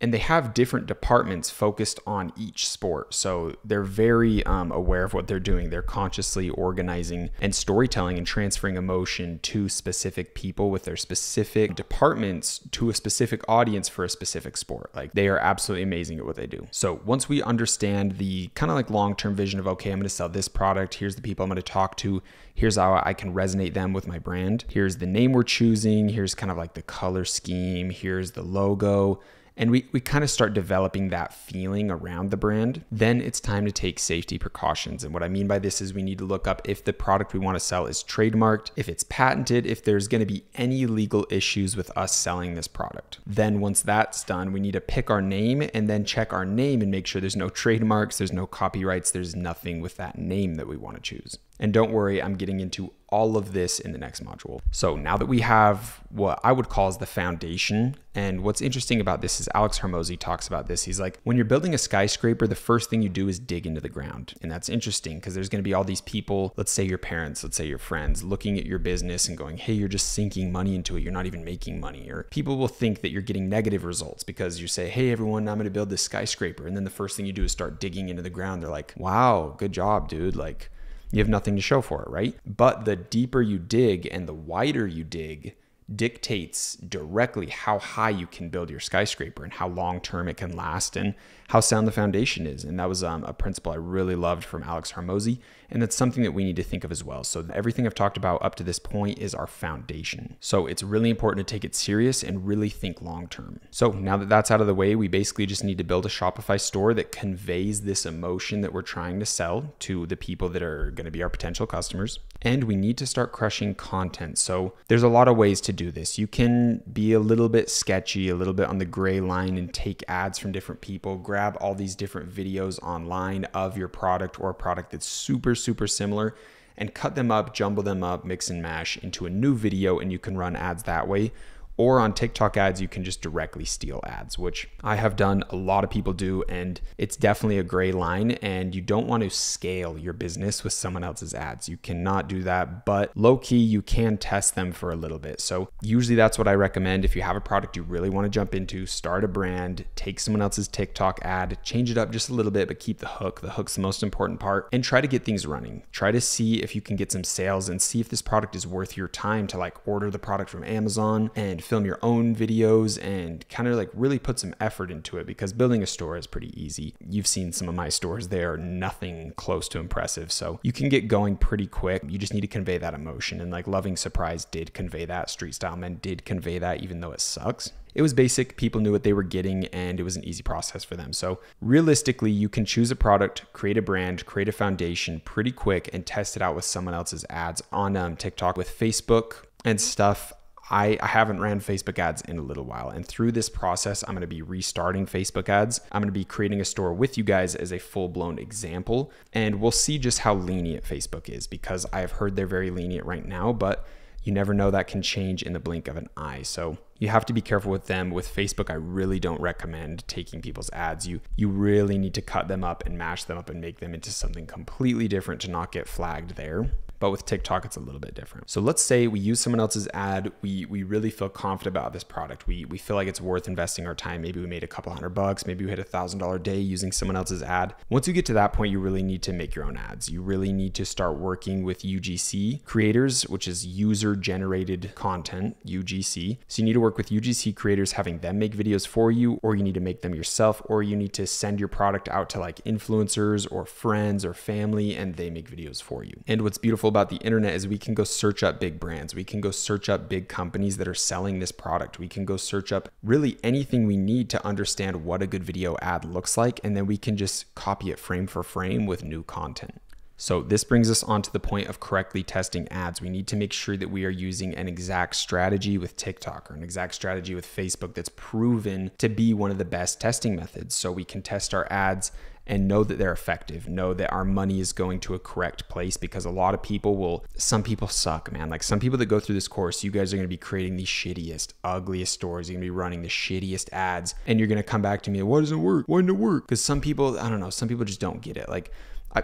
And they have different departments focused on each sport. So they're very aware of what they're doing. They're consciously organizing and storytelling and transferring emotion to specific people with their specific departments to a specific audience for a specific sport. Like, they are absolutely amazing at what they do. So once we understand the kind of like long-term vision of, okay, I'm going to sell this product. Here's the people I'm going to talk to. Here's how I can resonate them with my brand. Here's the name we're choosing. Here's kind of like the color scheme. Here's the logo. And we kind of start developing that feeling around the brand. Then it's time to take safety precautions. And what I mean by this is we need to look up if the product we want to sell is trademarked, if it's patented, if there's going to be any legal issues with us selling this product. Then once that's done, we need to pick our name and then check our name and make sure there's no trademarks, there's no copyrights, there's nothing with that name that we want to choose. And don't worry, I'm getting into all of this in the next module. So now that we have what I would call as the foundation, and what's interesting about this is Alex Hormozi talks about this. He's like, when you're building a skyscraper, the first thing you do is dig into the ground. And that's interesting because there's going to be all these people, let's say your parents, let's say your friends, looking at your business and going, hey, you're just sinking money into it. You're not even making money. Or people will think that you're getting negative results because you say, hey, everyone, I'm going to build this skyscraper. And then the first thing you do is start digging into the ground. They're like, wow, good job, dude. Like, you have nothing to show for it, right? But the deeper you dig and the wider you dig dictates directly how high you can build your skyscraper and how long-term it can last and how sound the foundation is. And that was a principle I really loved from Alex Hormozi. And that's something that we need to think of as well. So everything I've talked about up to this point is our foundation. So it's really important to take it serious and really think long-term. So now that that's out of the way, we basically just need to build a Shopify store that conveys this emotion that we're trying to sell to the people that are going to be our potential customers. And we need to start crushing content. So there's a lot of ways to do this. You can be a little bit sketchy, a little bit on the gray line and take ads from different people, grab all these different videos online of your product or a product that's super similar and cut them up, jumble them up, mix and mash into a new video, and you can run ads that way. Or on TikTok ads, you can just directly steal ads, which I have done, a lot of people do, and it's definitely a gray line, and you don't want to scale your business with someone else's ads. You cannot do that, but low key, you can test them for a little bit. So usually that's what I recommend. If you have a product you really want to jump into, start a brand, take someone else's TikTok ad, change it up just a little bit, but keep the hook. The hook's the most important part, and try to get things running. Try to see if you can get some sales and see if this product is worth your time to like order the product from Amazon and film your own videos and kind of like really put some effort into it, because building a store is pretty easy. You've seen some of my stores. They are nothing close to impressive. So you can get going pretty quick. You just need to convey that emotion. And like Loving Surprise did convey that. Street Style Men did convey that, even though it sucks. It was basic. People knew what they were getting and it was an easy process for them. So realistically, you can choose a product, create a brand, create a foundation pretty quick and test it out with someone else's ads on TikTok. With Facebook and stuff, I haven't ran Facebook ads in a little while. And through this process, I'm going to be restarting Facebook ads. I'm going to be creating a store with you guys as a full-blown example. And we'll see just how lenient Facebook is, because I've heard they're very lenient right now, but you never know, that can change in the blink of an eye. So you have to be careful with them. With Facebook, I really don't recommend taking people's ads. You really need to cut them up and mash them up and make them into something completely different to not get flagged there. But with TikTok, it's a little bit different. So let's say we use someone else's ad. We really feel confident about this product. We feel like it's worth investing our time. Maybe we made a couple $100. Maybe we hit $1,000 a day using someone else's ad. Once you get to that point, you really need to make your own ads. You really need to start working with UGC creators, which is user generated content, UGC. So you need to work with UGC creators, having them make videos for you, or you need to make them yourself, or you need to send your product out to like influencers or friends or family, and they make videos for you. And what's beautiful about the internet is we can go search up big brands. We can go search up big companies that are selling this product. We can go search up really anything we need to understand what a good video ad looks like, and then we can just copy it frame for frame with new content. So this brings us on to the point of correctly testing ads. We need to make sure that we are using an exact strategy with TikTok or an exact strategy with Facebook that's proven to be one of the best testing methods. So we can test our ads and know that they're effective, know that our money is going to a correct place, because a lot of people some people suck, man. Like some people that go through this course, you guys are going to be creating the shittiest, ugliest stores. You're going to be running the shittiest ads, and you're going to come back to me, why doesn't it work? Why didn't it work? Because some people, I don't know, some people just don't get it. Like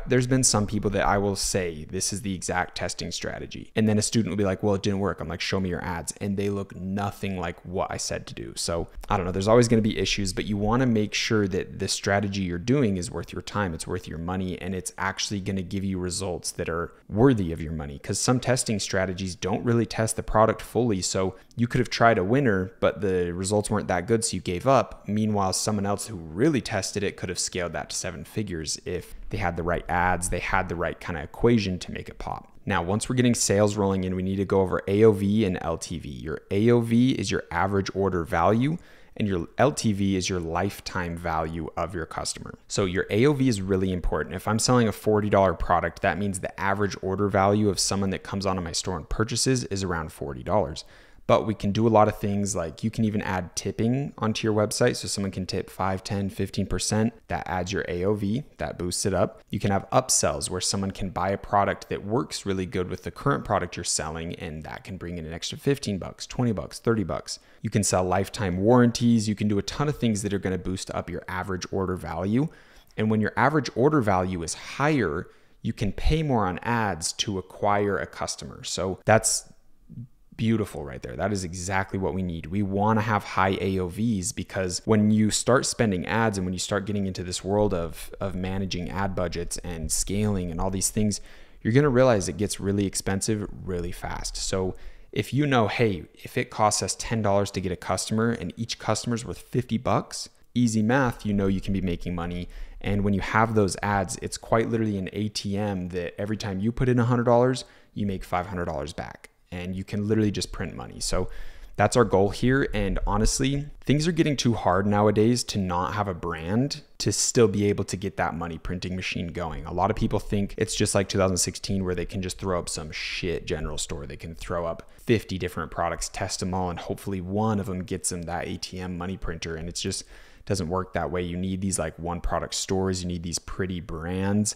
there's been some people that I will say, this is the exact testing strategy. And then a student will be like, well, it didn't work. I'm like, show me your ads. And they look nothing like what I said to do. So I don't know, there's always going to be issues, but you want to make sure that the strategy you're doing is worth your time. It's worth your money, and it's actually going to give you results that are worthy of your money. Because some testing strategies don't really test the product fully. So you could have tried a winner, but the results weren't that good, so you gave up. Meanwhile, someone else who really tested it could have scaled that to 7 figures if they had the right ads, they had the right kind of equation to make it pop. Now, once we're getting sales rolling in, we need to go over AOV and LTV. Your AOV is your average order value, and your LTV is your lifetime value of your customer. So your AOV is really important. If I'm selling a $40 product, that means the average order value of someone that comes onto my store and purchases is around $40. But we can do a lot of things, like you can even add tipping onto your website. So someone can tip 5, 10, 15%. That adds your AOV, that boosts it up. You can have upsells where someone can buy a product that works really good with the current product you're selling, and that can bring in an extra $15, $20, $30. You can sell lifetime warranties. You can do a ton of things that are going to boost up your average order value. And when your average order value is higher, you can pay more on ads to acquire a customer. So that's beautiful right there. That is exactly what we need. We want to have high AOVs, because when you start spending ads and when you start getting into this world of managing ad budgets and scaling and all these things, you're going to realize it gets really expensive really fast. So if you know, hey, if it costs us $10 to get a customer and each customer is worth $50, easy math, you know you can be making money. And when you have those ads, it's quite literally an ATM that every time you put in $100, you make $500 back. And you can literally just print money. So that's our goal here. And honestly, things are getting too hard nowadays to not have a brand to still be able to get that money printing machine going. A lot of people think it's just like 2016 where they can just throw up some shit general store. They can throw up 50 different products, test them all, and hopefully one of them gets them that ATM money printer. And it's just doesn't work that way. You need these like one product stores. You need these pretty brands.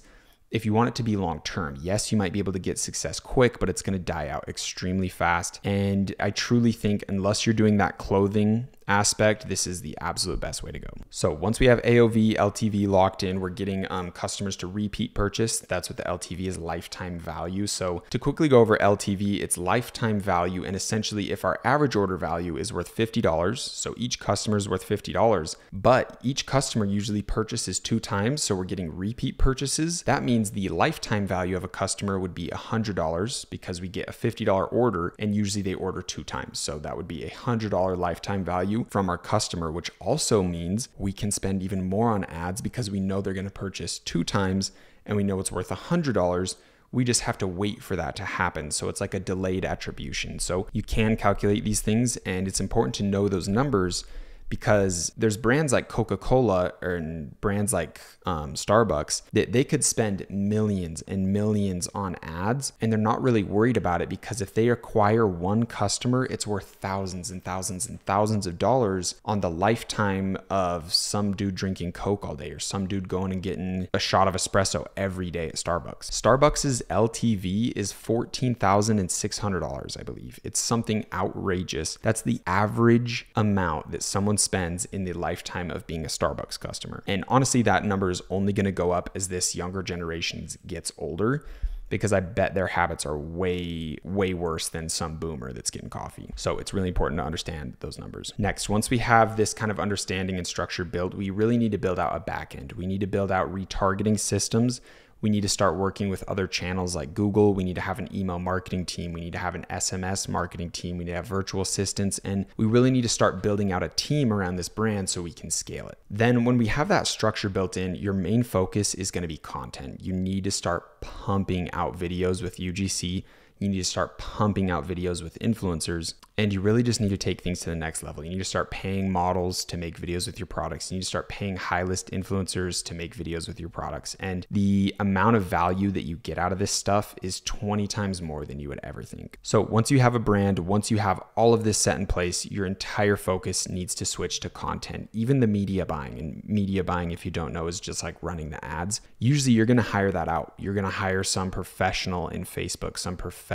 If you want it to be long-term, yes, you might be able to get success quick, but it's going to die out extremely fast. And I truly think unless you're doing that clothing aspect, this is the absolute best way to go. So once we have AOV, LTV locked in, we're getting customers to repeat purchase. That's what the LTV is, lifetime value. So to quickly go over LTV, it's lifetime value. And essentially if our average order value is worth $50, so each customer is worth $50, but each customer usually purchases 2 times. So we're getting repeat purchases. That means the lifetime value of a customer would be $100 because we get a $50 order and usually they order 2 times. So that would be a $100 lifetime value from our customer, which also means we can spend even more on ads because we know they're going to purchase 2 times and we know it's worth $100. We just have to wait for that to happen. So it's like a delayed attribution. So you can calculate these things, and it's important to know those numbers because there's brands like Coca-Cola and brands like Starbucks that they could spend millions and millions on ads, and they're not really worried about it, because if they acquire one customer, it's worth thousands and thousands and thousands of dollars on the lifetime of some dude drinking Coke all day, or some dude going and getting a shot of espresso every day at Starbucks. Starbucks's LTV is $14,600, I believe. It's something outrageous. That's the average amount that someone spends in the lifetime of being a Starbucks customer. And honestly, that number is only going to go up as this younger generation gets older, because I bet their habits are way, way worse than some boomer that's getting coffee. So it's really important to understand those numbers. Next, once we have this kind of understanding and structure built, we really need to build out a backend. We need to build out retargeting systems. We need to start working with other channels like Google. We need to have an email marketing team. We need to have an SMS marketing team. We need to have virtual assistants. And we really need to start building out a team around this brand so we can scale it. Then when we have that structure built in, your main focus is going to be content. You need to start pumping out videos with UGC. You need to start pumping out videos with influencers, and you really just need to take things to the next level. You need to start paying models to make videos with your products. You need to start paying high list influencers to make videos with your products. And the amount of value that you get out of this stuff is 20 times more than you would ever think. So once you have a brand, once you have all of this set in place, your entire focus needs to switch to content, even the media buying. And media buying, if you don't know, is just like running the ads. Usually you're going to hire that out. You're going to hire some professional in Facebook, some professional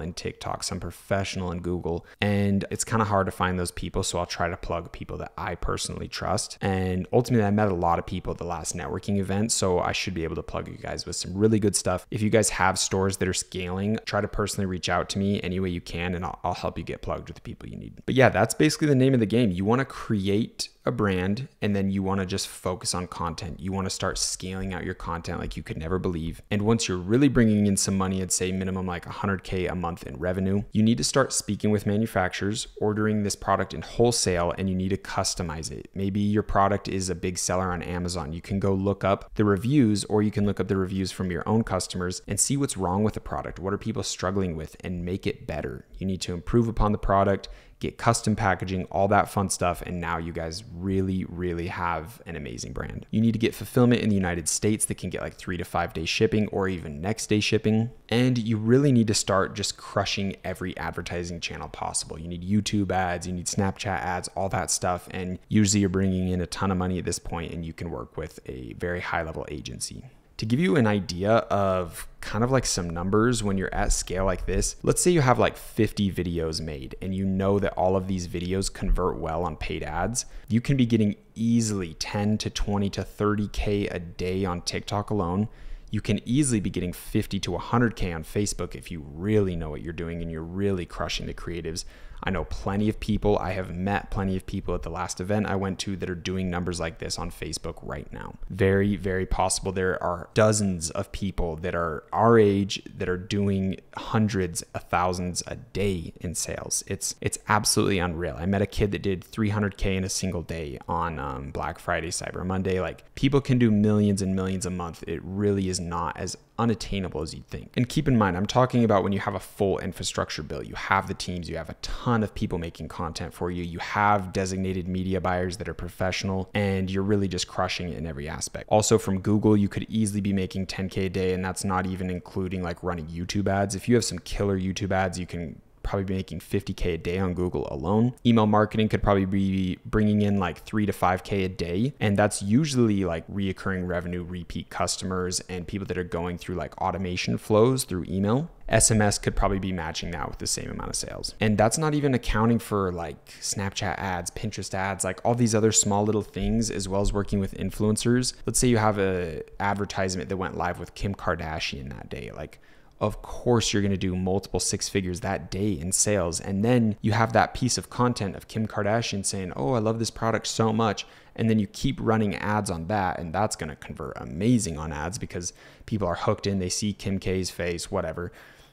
in TikTok, some professional in Google. And it's kind of hard to find those people. So I'll try to plug people that I personally trust. And ultimately, I met a lot of people at the last networking event. So I should be able to plug you guys with some really good stuff. If you guys have stores that are scaling, try to personally reach out to me any way you can, and I'll help you get plugged with the people you need. But yeah, that's basically the name of the game. You want to create a brand, and then you want to just focus on content. You want to start scaling out your content like you could never believe. And once you're really bringing in some money, I'd say minimum like 100K a month in revenue, you need to start speaking with manufacturers, ordering this product in wholesale, and you need to customize it. Maybe your product is a big seller on Amazon. You can go look up the reviews, or you can look up the reviews from your own customers and see what's wrong with the product. What are people struggling with, and make it better. You need to improve upon the product, get custom packaging, all that fun stuff. And now you guys really, really have an amazing brand. You need to get fulfillment in the United States that can get like 3 to 5 day shipping, or even next day shipping. And you really need to start just crushing every advertising channel possible. You need YouTube ads, you need Snapchat ads, all that stuff. And usually you're bringing in a ton of money at this point, and you can work with a very high level agency. To give you an idea of kind of like some numbers when you're at scale like this, let's say you have like 50 videos made, and you know that all of these videos convert well on paid ads. You can be getting easily 10 to 20 to 30K a day on TikTok alone. You can easily be getting 50 to 100K on Facebook if you really know what you're doing and you're really crushing the creatives. I know plenty of people, I have met plenty of people at the last event I went to that are doing numbers like this on Facebook right now. Very, very possible. There are dozens of people that are our age that are doing hundreds of thousands a day in sales. It's absolutely unreal. I met a kid that did 300K in a single day on Black Friday, Cyber Monday. Like, people can do millions and millions a month. It really is not as unattainable as you'd think. And keep in mind, I'm talking about when you have a full infrastructure built. You have the teams, you have a ton of people making content for you, you have designated media buyers that are professional, and you're really just crushing it in every aspect. Also from Google, you could easily be making 10K a day, and that's not even including like running YouTube ads. If you have some killer YouTube ads, you can probably be making 50K a day on Google alone. Email marketing could probably be bringing in like 3 to 5K a day. And that's usually like reoccurring revenue, repeat customers, and people that are going through like automation flows through email. SMS could probably be matching that with the same amount of sales. And that's not even accounting for like Snapchat ads, Pinterest ads, like all these other small little things, as well as working with influencers. Let's say you have an advertisement that went live with Kim Kardashian that day. Like, of course you're going to do multiple 6 figures that day in sales. And then you have that piece of content of Kim Kardashian saying, oh, I love this product so much. And then you keep running ads on that, and that's going to convert amazing on ads because people are hooked in, they see Kim K's face, whatever.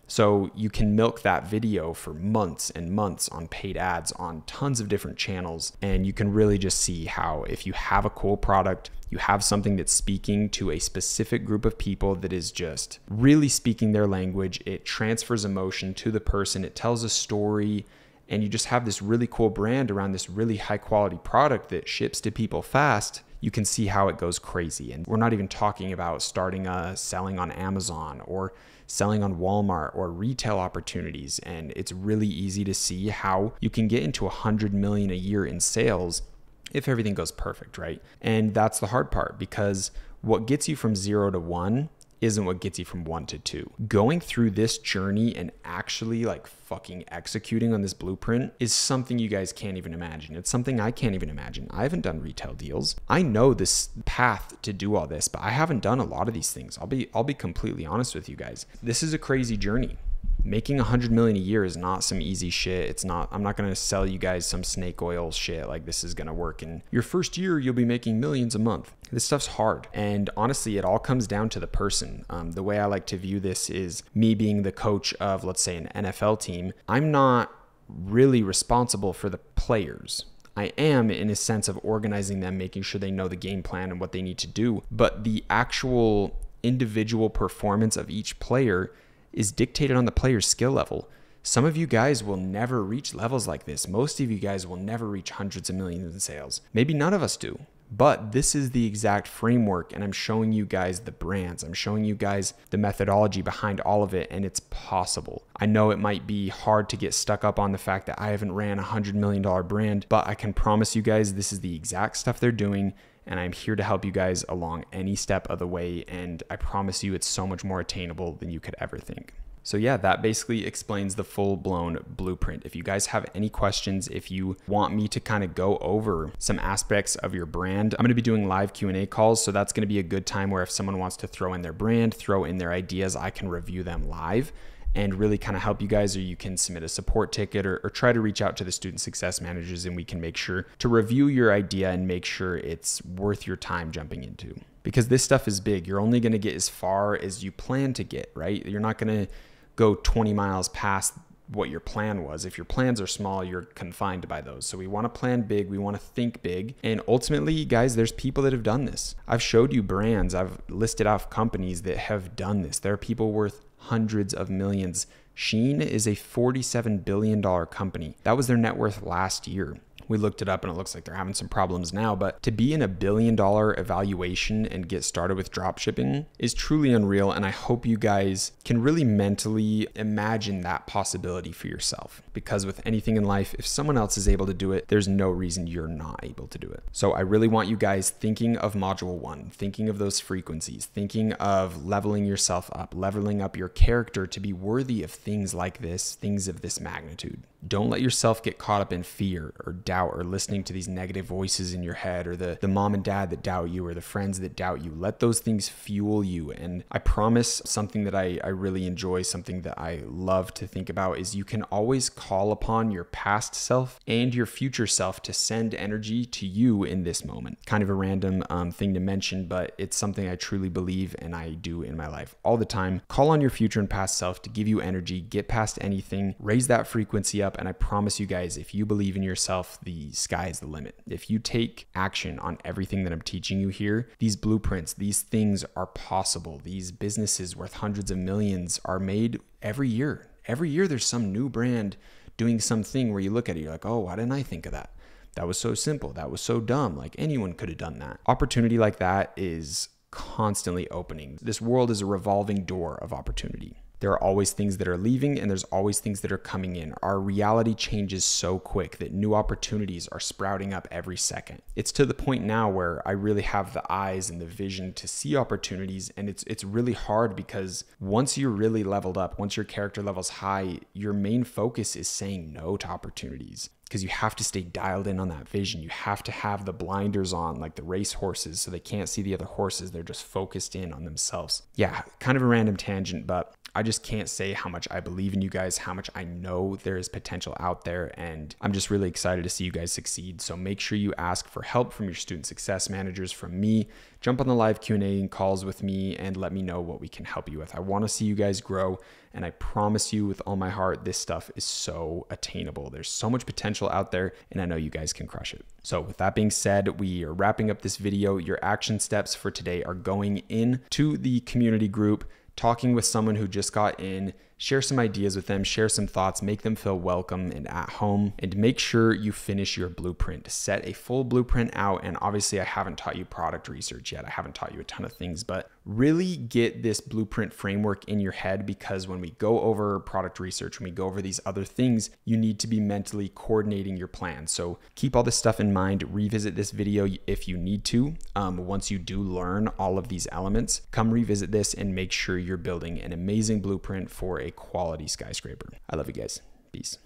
So you can milk that video for months and months on paid ads on tons of different channels. And you can really just see how if you have a cool product, you have something that's speaking to a specific group of people that is just really speaking their language, it transfers emotion to the person, it tells a story, and you just have this really cool brand around this really high quality product that ships to people fast, you can see how it goes crazy. And we're not even talking about starting selling on Amazon or selling on Walmart or retail opportunities. And it's really easy to see how you can get into 100 million a year in sales if everything goes perfect, right? And that's the hard part, because what gets you from 0 to 1 isn't what gets you from 1 to 2. Going through this journey and actually like fucking executing on this blueprint is something you guys can't even imagine. It's something I can't even imagine. I haven't done retail deals. I know this path to do all this, but I haven't done a lot of these things. I'll be completely honest with you guys. This is a crazy journey. Making 100 million a year is not some easy shit. I'm not going to sell you guys some snake oil shit like this is going to work in your first year, you'll be making millions a month. This stuff's hard. And honestly, it all comes down to the person. The way I like to view this is me being the coach of, let's say, an NFL team. I'm not really responsible for the players. I am in a sense of organizing them, making sure they know the game plan and what they need to do. But the actual individual performance of each player is dictated on the player's skill level. Some of you guys will never reach levels like this. Most of you guys will never reach hundreds of millions in sales. Maybe none of us do. But this is the exact framework, and I'm showing you guys the brands. I'm showing you guys the methodology behind all of it, and it's possible. I know it might be hard to get stuck up on the fact that I haven't ran a $100 million brand, but I can promise you guys this is the exact stuff they're doing, and I'm here to help you guys along any step of the way, and I promise you it's so much more attainable than you could ever think. So yeah, that basically explains the full-blown blueprint. If you guys have any questions, if you want me to kind of go over some aspects of your brand, I'm going to be doing live Q&A calls. So that's going to be a good time where if someone wants to throw in their brand, throw in their ideas, I can review them live and really kind of help you guys, or you can submit a support ticket or try to reach out to the student success managers, and we can make sure to review your idea and make sure it's worth your time jumping into. Because this stuff is big. You're only going to get as far as you plan to get, right? You're not going to go 20 miles past what your plan was. If your plans are small, you're confined by those. So we want to plan big. We want to think big. And ultimately, guys, there's people that have done this. I've showed you brands. I've listed off companies that have done this. There are people worth hundreds of millions. Shein is a $47 billion company. That was their net worth last year. We looked it up and it looks like they're having some problems now, but to be in a $1 billion evaluation and get started with dropshipping is truly unreal. And I hope you guys can really mentally imagine that possibility for yourself, because with anything in life, if someone else is able to do it, there's no reason you're not able to do it. So I really want you guys thinking of module 1, thinking of those frequencies, thinking of leveling yourself up, leveling up your character to be worthy of things like this, things of this magnitude. Don't let yourself get caught up in fear or doubt or listening to these negative voices in your head, or the mom and dad that doubt you, or the friends that doubt you. Let those things fuel you. And I promise, something that I really enjoy, something that I love to think about, is you can always call upon your past self and your future self to send energy to you in this moment. Kind of a random thing to mention, but it's something I truly believe and I do in my life all the time. Call on your future and past self to give you energy, get past anything, raise that frequency up. And I promise you guys, if you believe in yourself, the sky is the limit. If you take action on everything that I'm teaching you here, these blueprints, these things are possible. These businesses worth hundreds of millions are made every year. Every year there's some new brand doing something where you look at it, you're like, oh, why didn't I think of that? That was so simple. That was so dumb. Like, anyone could have done that. Opportunity like that is constantly opening. This world is a revolving door of opportunity. There are always things that are leaving, and there's always things that are coming in. Our reality changes so quick that new opportunities are sprouting up every second. It's to the point now where I really have the eyes and the vision to see opportunities, and it's really hard, because once you're really leveled up, once your character level's high, your main focus is saying no to opportunities, because you have to stay dialed in on that vision. You have to have the blinders on, like the race horses, so they can't see the other horses. They're just focused in on themselves. Yeah, kind of a random tangent, but I just can't say how much I believe in you guys, how much I know there is potential out there, and I'm just really excited to see you guys succeed. So make sure you ask for help from your student success managers, from me. Jump on the live Q&A and calls with me and let me know what we can help you with. I want to see you guys grow, and I promise you with all my heart, this stuff is so attainable. There's so much potential out there, and I know you guys can crush it. So with that being said, we are wrapping up this video. Your action steps for today are going into the community group, talking with someone who just got in, Share some ideas with them, share some thoughts, make them feel welcome and at home, and make sure you finish your blueprint. Set a full blueprint out. And obviously I haven't taught you product research yet. I haven't taught you a ton of things, but really get this blueprint framework in your head, because when we go over product research, when we go over these other things, you need to be mentally coordinating your plan. So keep all this stuff in mind. Revisit this video if you need to. Once you do learn all of these elements, come revisit this and make sure you're building an amazing blueprint for a quality skyscraper. I love you guys. Peace.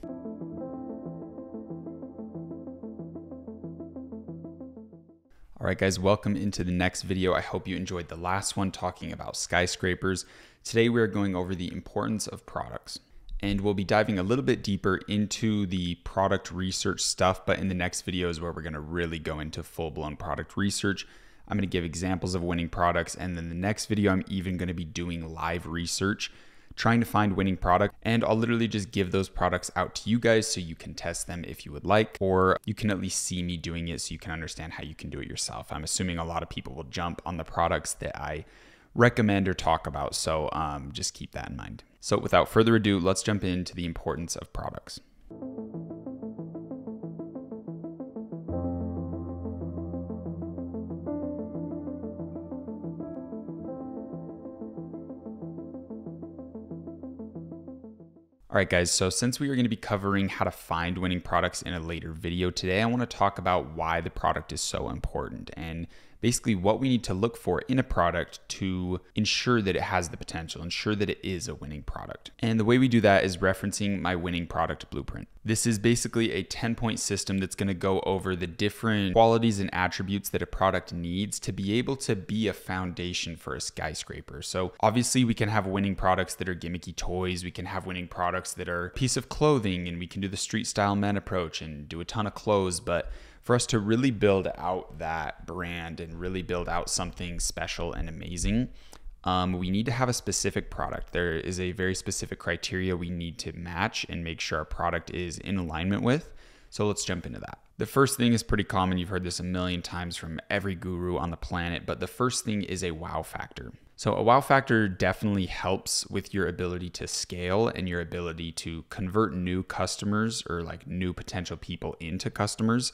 All right, guys, welcome into the next video. I hope you enjoyed the last one talking about skyscrapers. Today, we're going over the importance of products, and we'll be diving a little bit deeper into the product research stuff, but in the next video is where we're gonna really go into full-blown product research. I'm gonna give examples of winning products, and then the next video, I'm even gonna be doing live research, trying to find winning product, and I'll literally just give those products out to you guys so you can test them if you would like, or you can at least see me doing it so you can understand how you can do it yourself. I'm assuming a lot of people will jump on the products that I recommend or talk about, so just keep that in mind. So without further ado, let's jump into the importance of products. All right, guys, so since we are going to be covering how to find winning products in a later video today, I want to talk about why the product is so important and basically what we need to look for in a product to ensure that it has the potential, ensure that it is a winning product. And the way we do that is referencing my winning product blueprint. This is basically a 10-point system that's going to go over the different qualities and attributes that a product needs to be able to be a foundation for a skyscraper. So obviously we can have winning products that are gimmicky toys. We can have winning products that are a piece of clothing, and we can do the street style men approach and do a ton of clothes. But for us to really build out that brand and really build out something special and amazing, we need to have a specific product. There is a very specific criteria we need to match and make sure our product is in alignment with. So let's jump into that. The first thing is pretty common. You've heard this a million times from every guru on the planet, but the first thing is a wow factor. So a wow factor definitely helps with your ability to scale and your ability to convert new customers or like new potential people into customers.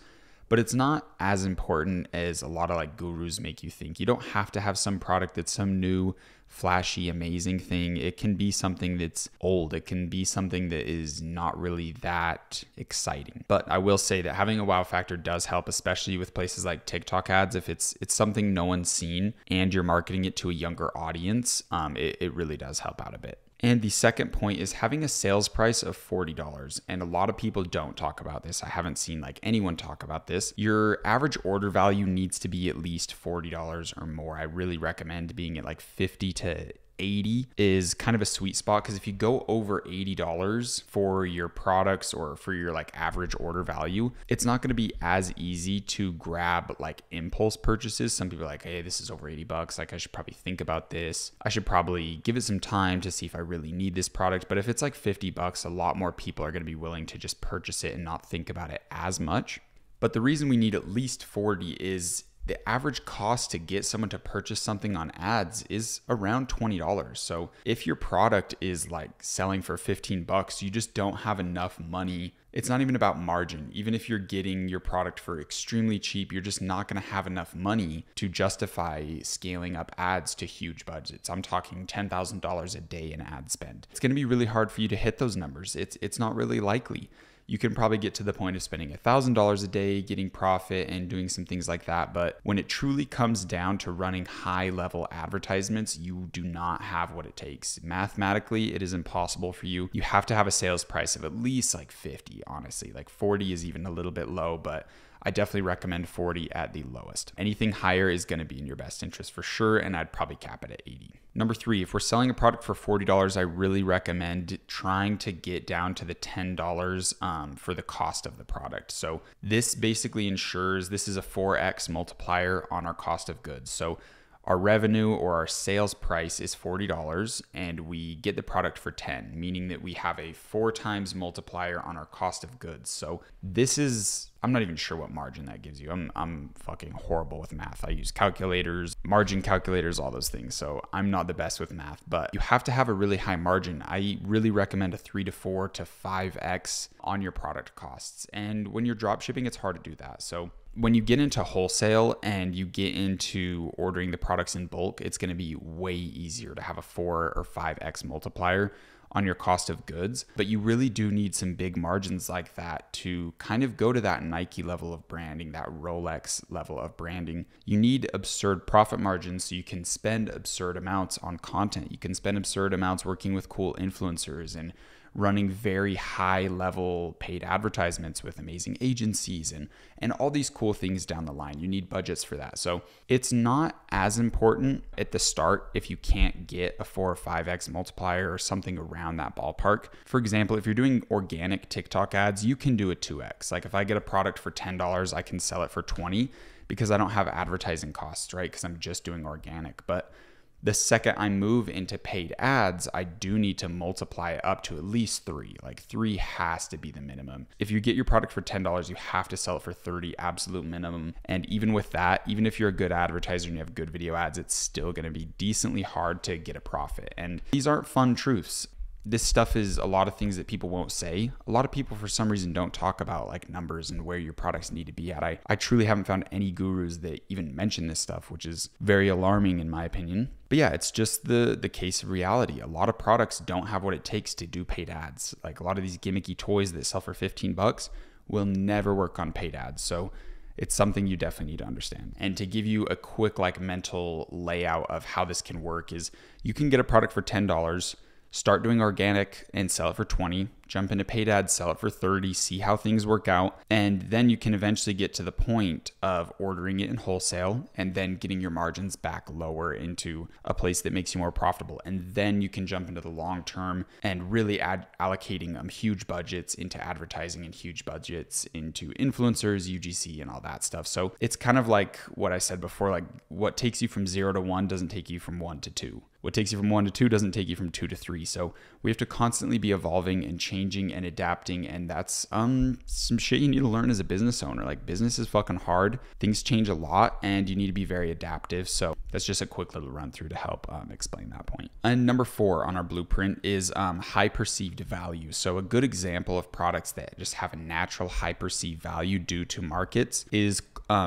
But it's not as important as a lot of like gurus make you think. You don't have to have some product that's some new, flashy, amazing thing. It can be something that's old. It can be something that is not really that exciting. But I will say that having a wow factor does help, especially with places like Tik Tok Ads. If it's something no one's seen and you're marketing it to a younger audience, it really does help out a bit. And the second point is having a sales price of $40. And a lot of people don't talk about this. I haven't seen like anyone talk about this. Your average order value needs to be at least $40 or more. I really recommend being at like 50 to 80 is kind of a sweet spot, because if you go over $80 for your products or for your like average order value, it's not going to be as easy to grab like impulse purchases. Some people are like, hey, this is over 80 bucks. Like I should probably think about this. I should probably give it some time to see if I really need this product. But if it's like 50 bucks, a lot more people are going to be willing to just purchase it and not think about it as much. But the reason we need at least 40 is the average cost to get someone to purchase something on ads is around $20. So if your product is like selling for 15 bucks, you just don't have enough money. It's not even about margin. Even if you're getting your product for extremely cheap, you're just not going to have enough money to justify scaling up ads to huge budgets. I'm talking $10,000 a day in ad spend. It's going to be really hard for you to hit those numbers. It's not really likely. You can probably get to the point of spending $1,000 a day, getting profit and doing some things like that. But when it truly comes down to running high level advertisements, you do not have what it takes. Mathematically, it is impossible for you. You have to have a sales price of at least like 50, honestly. Like 40 is even a little bit low, but I definitely recommend 40 at the lowest. Anything higher is going to be in your best interest for sure, and I'd probably cap it at 80. Number 3, if we're selling a product for $40, I really recommend trying to get down to the $10 for the cost of the product. So this basically ensures this is a 4x multiplier on our cost of goods. So our revenue or our sales price is $40 and we get the product for 10, meaning that we have a 4 times multiplier on our cost of goods. So this is I'm not even sure what margin that gives you. I'm fucking horrible with math. I use calculators, margin calculators, all those things. So I'm not the best with math, but you have to have a really high margin. I really recommend a 3 to 4 to 5x on your product costs. And when you're drop shipping, it's hard to do that. So when you get into wholesale and you get into ordering the products in bulk, it's going to be way easier to have a 4 or 5x multiplier on your cost of goods. But you really do need some big margins like that to kind of go to that Nike level of branding, that Rolex level of branding. You need absurd profit margins so you can spend absurd amounts on content. You can spend absurd amounts working with cool influencers and running very high level paid advertisements with amazing agencies and all these cool things down the line. You need budgets for that. So it's not as important at the start if you can't get a 4 or 5x multiplier or something around that ballpark. For example, if you're doing organic TikTok ads, you can do a 2x. Like if I get a product for $10, I can sell it for 20 because I don't have advertising costs, right? Because I'm just doing organic. But the second I move into paid ads, I do need to multiply it up to at least 3. Like 3 has to be the minimum. If you get your product for $10, you have to sell it for 30, absolute minimum. And even with that, even if you're a good advertiser and you have good video ads, it's still going to be decently hard to get a profit. And these aren't fun truths. This stuff is a lot of things that people won't say. A lot of people, for some reason, don't talk about like numbers and where your products need to be at. I truly haven't found any gurus that even mention this stuff, which is very alarming in my opinion. But yeah, it's just the case of reality. A lot of products don't have what it takes to do paid ads. Like a lot of these gimmicky toys that sell for $15 will never work on paid ads. So it's something you definitely need to understand. And to give you a quick like mental layout of how this can work is you can get a product for $10, start doing organic and sell it for 20, jump into paid ads, sell it for 30, see how things work out. And then you can eventually get to the point of ordering it in wholesale and then getting your margins back lower into a place that makes you more profitable. And then you can jump into the long term and really allocating huge budgets into advertising and huge budgets into influencers, UGC and all that stuff. So it's kind of like what I said before, like what takes you from 0 to 1 doesn't take you from 1 to 2. What takes you from 1 to 2 doesn't take you from 2 to 3. So we have to constantly be evolving and changing and adapting. And that's some shit you need to learn as a business owner. Like business is fucking hard. Things change a lot and you need to be very adaptive. So that's just a quick little run through to help explain that point. And number 4 on our blueprint is high perceived value. So a good example of products that just have a natural high perceived value due to markets is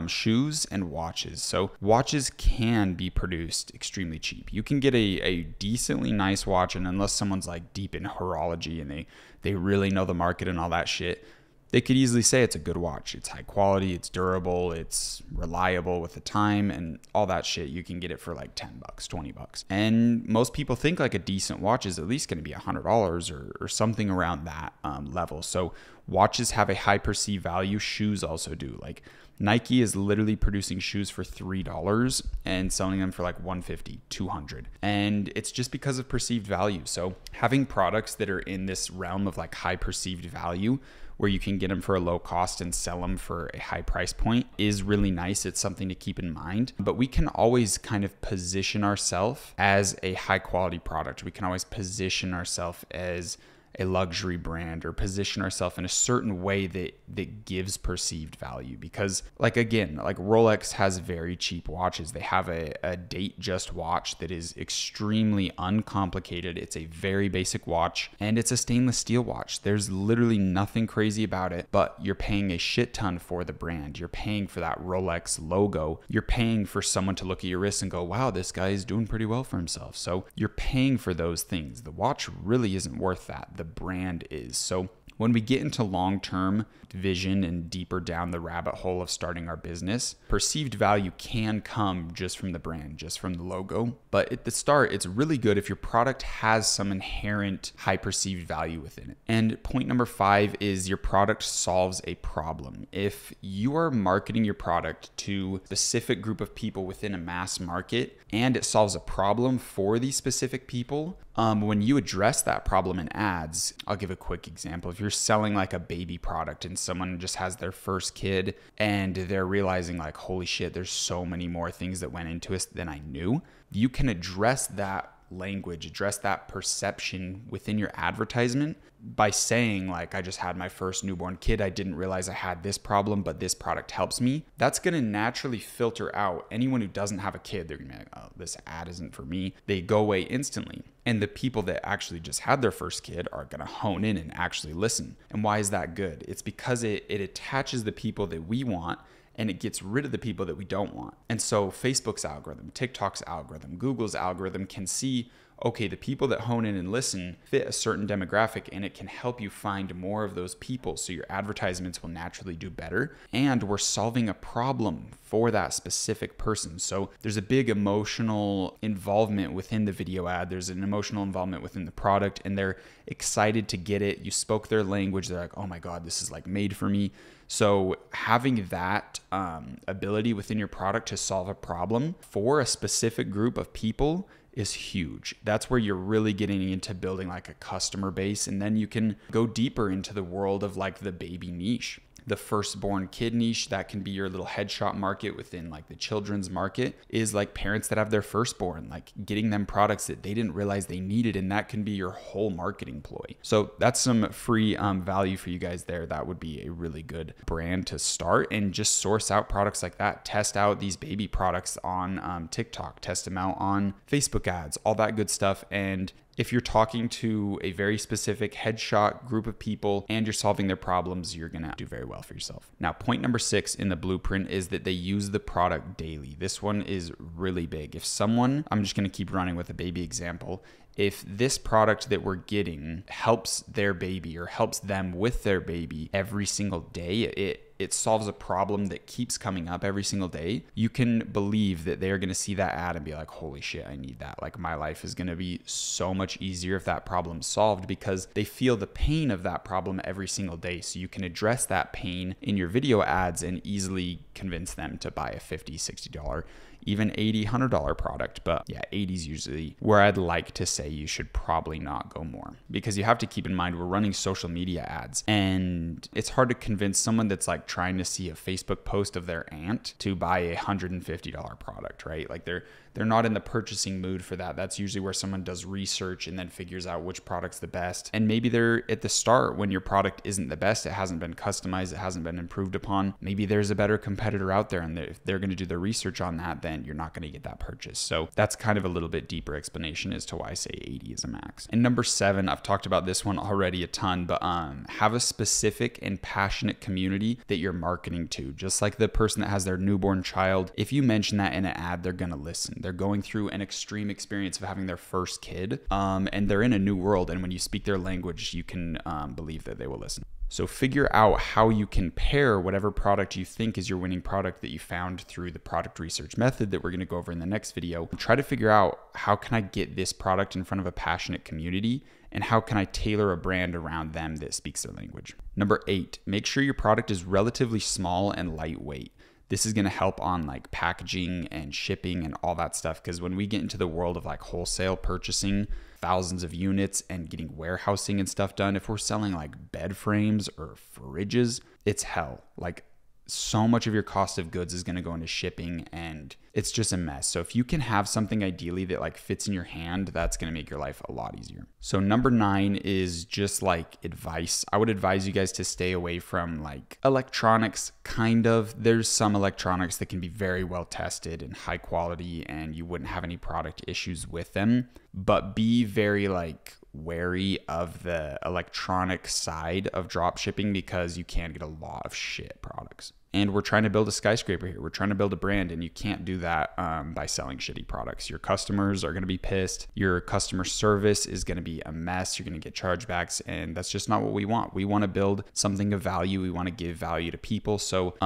shoes and watches. So watches can be produced extremely cheap. You can get a decently nice watch, and unless someone's like deep in horology and they really know the market and all that shit, they could easily say it's a good watch. It's high quality, it's durable, it's reliable with the time and all that shit. You can get it for like $10, $20. And most people think like a decent watch is at least going to be $100 or something around that level. So watches have a high perceived value. Shoes also do. Like Nike is literally producing shoes for $3 and selling them for like $150, $200. And it's just because of perceived value. So having products that are in this realm of like high perceived value where you can get them for a low cost and sell them for a high price point is really nice. It's something to keep in mind, but we can always kind of position ourselves as a high quality product. We can always position ourselves as a luxury brand or position ourselves in a certain way that gives perceived value. Because like, again, like Rolex has very cheap watches. They have a date just watch that is extremely uncomplicated. It's a very basic watch and it's a stainless steel watch. There's literally nothing crazy about it, but you're paying a shit ton for the brand. You're paying for that Rolex logo. You're paying for someone to look at your wrist and go, wow, this guy is doing pretty well for himself. So you're paying for those things. The watch really isn't worth that. The brand is. So when we get into long-term vision and deeper down the rabbit hole of starting our business, perceived value can come just from the brand, just from the logo. But at the start, it's really good if your product has some inherent high perceived value within it. And point number 5 is your product solves a problem. If you are marketing your product to a specific group of people within a mass market and it solves a problem for these specific people, when you address that problem in ads, I'll give a quick example. If you're selling like a baby product and someone just has their first kid and they're realizing like, holy shit, there's so many more things that went into it than I knew, you can address that language, address that perception within your advertisement by saying like, I just had my first newborn kid. I didn't realize I had this problem, but this product helps me. That's going to naturally filter out anyone who doesn't have a kid. They're going to be like, oh, this ad isn't for me. They go away instantly. And the people that actually just had their first kid are going to hone in and actually listen. And why is that good? It's because it attaches the people that we want, and it gets rid of the people that we don't want. And so Facebook's algorithm, TikTok's algorithm, Google's algorithm can see, okay, the people that hone in and listen fit a certain demographic, and it can help you find more of those people. So your advertisements will naturally do better. And we're solving a problem for that specific person. So there's a big emotional involvement within the video ad. There's an emotional involvement within the product, and they're excited to get it. You spoke their language. They're like, oh my God, this is like made for me. So having that ability within your product to solve a problem for a specific group of people is huge. That's where you're really getting into building like a customer base. And then you can go deeper into the world of like the baby niche. The firstborn kid niche, that can be your little headshot market within like the children's market, is like parents that have their firstborn, like getting them products that they didn't realize they needed. And that can be your whole marketing ploy. So that's some free value for you guys there. That would be a really good brand to start, and just source out products like that. Test out these baby products on TikTok, test them out on Facebook ads, all that good stuff. And if you're talking to a very specific headshot group of people and you're solving their problems, you're going to do very well for yourself. Now, point number 6 in the blueprint is that they use the product daily. This one is really big. If someone, I'm just going to keep running with a baby example. If this product that we're getting helps their baby or helps them with their baby every single day, it solves a problem that keeps coming up every single day, you can believe that they're going to see that ad and be like, holy shit, I need that. Like, my life is going to be so much easier if that problem's solved, because they feel the pain of that problem every single day. So you can address that pain in your video ads and easily convince them to buy a $50, $60, even $80, $100 product. But yeah, 80 is usually where I'd like to say you should probably not go more, because you have to keep in mind we're running social media ads, and it's hard to convince someone that's like trying to see a Facebook post of their aunt to buy a $150 product, right? Like they're not in the purchasing mood for that. That's usually where someone does research and then figures out which product's the best. And maybe they're at the start when your product isn't the best, it hasn't been customized, it hasn't been improved upon. Maybe there's a better competitor out there, and if they're going to do their research on that, then you're not going to get that purchase. So that's kind of a little bit deeper explanation as to why I say 80 is a max. And number 7, I've talked about this one already a ton, but have a specific and passionate community that you're marketing to. Just like the person that has their newborn child, if you mention that in an ad, they're going to listen. They're going through an extreme experience of having their first kid, and they're in a new world. And when you speak their language, you can believe that they will listen. So figure out how you can pair whatever product you think is your winning product that you found through the product research method that we're going to go over in the next video. Try to figure out, how can I get this product in front of a passionate community, and how can I tailor a brand around them that speaks their language? Number 8, make sure your product is relatively small and lightweight. This is going to help on like packaging and shipping and all that stuff. Because when we get into the world of like wholesale purchasing thousands of units and getting warehousing and stuff done, if we're selling like bed frames or fridges, it's hell. Like, so much of your cost of goods is going to go into shipping, and it's just a mess. So if you can have something ideally that like fits in your hand, that's going to make your life a lot easier. So number 9 is just like advice. I would advise you guys to stay away from like electronics. Kind of, there's some electronics that can be very well tested and high quality, and you wouldn't have any product issues with them, but be very like wary of the electronic side of drop shipping, because you can get a lot of shit products. And we're trying to build a skyscraper here. We're trying to build a brand, and you can't do that by selling shitty products. Your customers are going to be pissed. Your customer service is going to be a mess. You're going to get chargebacks, and that's just not what we want. We want to build something of value. We want to give value to people. So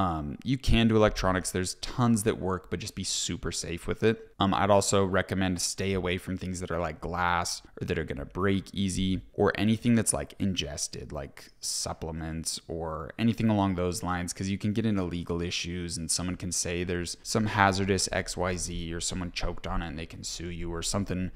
you can do electronics. There's tons that work, but just be super safe with it. I'd also recommend stay away from things that are like glass or that are going to break easy, or anything that's like ingested, like supplements or anything along those lines, because you can get into legal issues and someone can say there's some hazardous XYZ, or someone choked on it and they can sue you, or something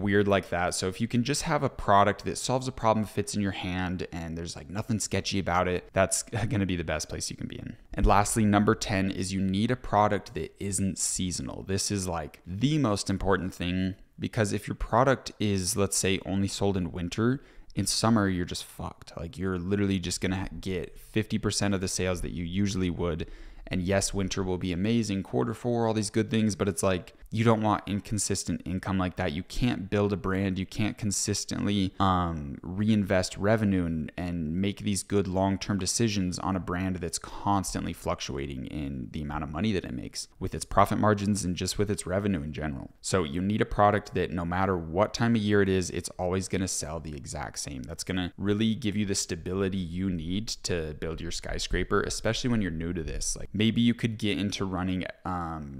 weird like that. So if you can just have a product that solves a problem, fits in your hand, and there's like nothing sketchy about it, that's going to be the best place you can be in. And lastly, number 10 is you need a product that isn't seasonal. This is like the most important thing Because if your product is, let's say, only sold in winter, in summer, you're just fucked. Like, you're literally just gonna get 50% of the sales that you usually would. And yes, winter will be amazing, Q4, all these good things, but it's like, you don't want inconsistent income like that. You can't build a brand. You can't consistently reinvest revenue and make these good long-term decisions on a brand that's constantly fluctuating in the amount of money that it makes with its profit margins and just with its revenue in general. So you need a product that no matter what time of year it is, it's always going to sell the exact same. That's going to really give you the stability you need to build your skyscraper, especially when you're new to this. Like, maybe you could get into running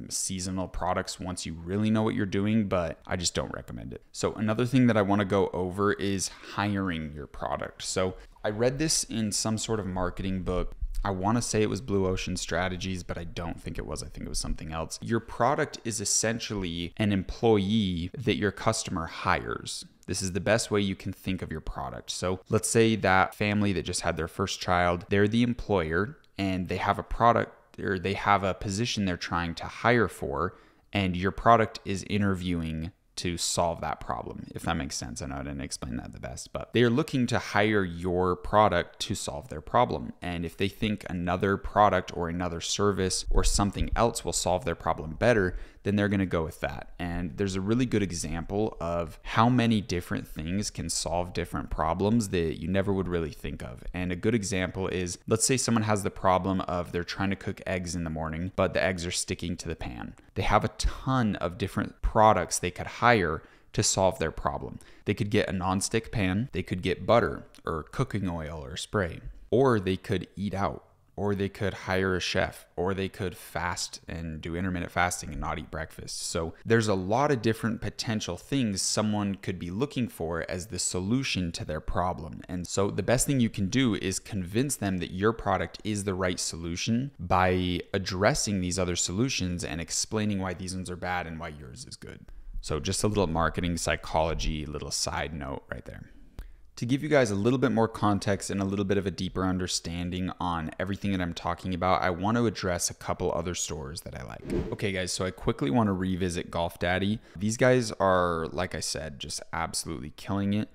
seasonal products once you really know what you're doing, but I just don't recommend it. So another thing that I want to go over is hiring your product. So I read this in some sort of marketing book. I want to say it was Blue Ocean Strategies, but I don't think it was. I think it was something else. Your product is essentially an employee that your customer hires. This is the best way you can think of your product. So let's say that family that just had their first child, they're the employer and they have a product, or they have a position they're trying to hire for, and your product is interviewing to solve that problem, if that makes sense. I know I didn't explain that the best, but they're looking to hire your product to solve their problem. And if they think another product or another service or something else will solve their problem better, then they're going to go with that. And there's a really good example of how many different things can solve different problems that you never would really think of. And a good example is, let's say someone has the problem of they're trying to cook eggs in the morning, but the eggs are sticking to the pan. They have a ton of different products they could hire to solve their problem. They could get a nonstick pan, they could get butter or cooking oil or spray, or they could eat out, or they could hire a chef, or they could fast and do intermittent fasting and not eat breakfast. So there's a lot of different potential things someone could be looking for as the solution to their problem. And so the best thing you can do is convince them that your product is the right solution by addressing these other solutions and explaining why these ones are bad and why yours is good. So just a little marketing psychology, little side note right there. To give you guys a little bit more context and a little bit of a deeper understanding on everything that I'm talking about, I want to address a couple other stores that I like. Okay guys, so I quickly want to revisit Golf Daddy. These guys are, like I said, just absolutely killing it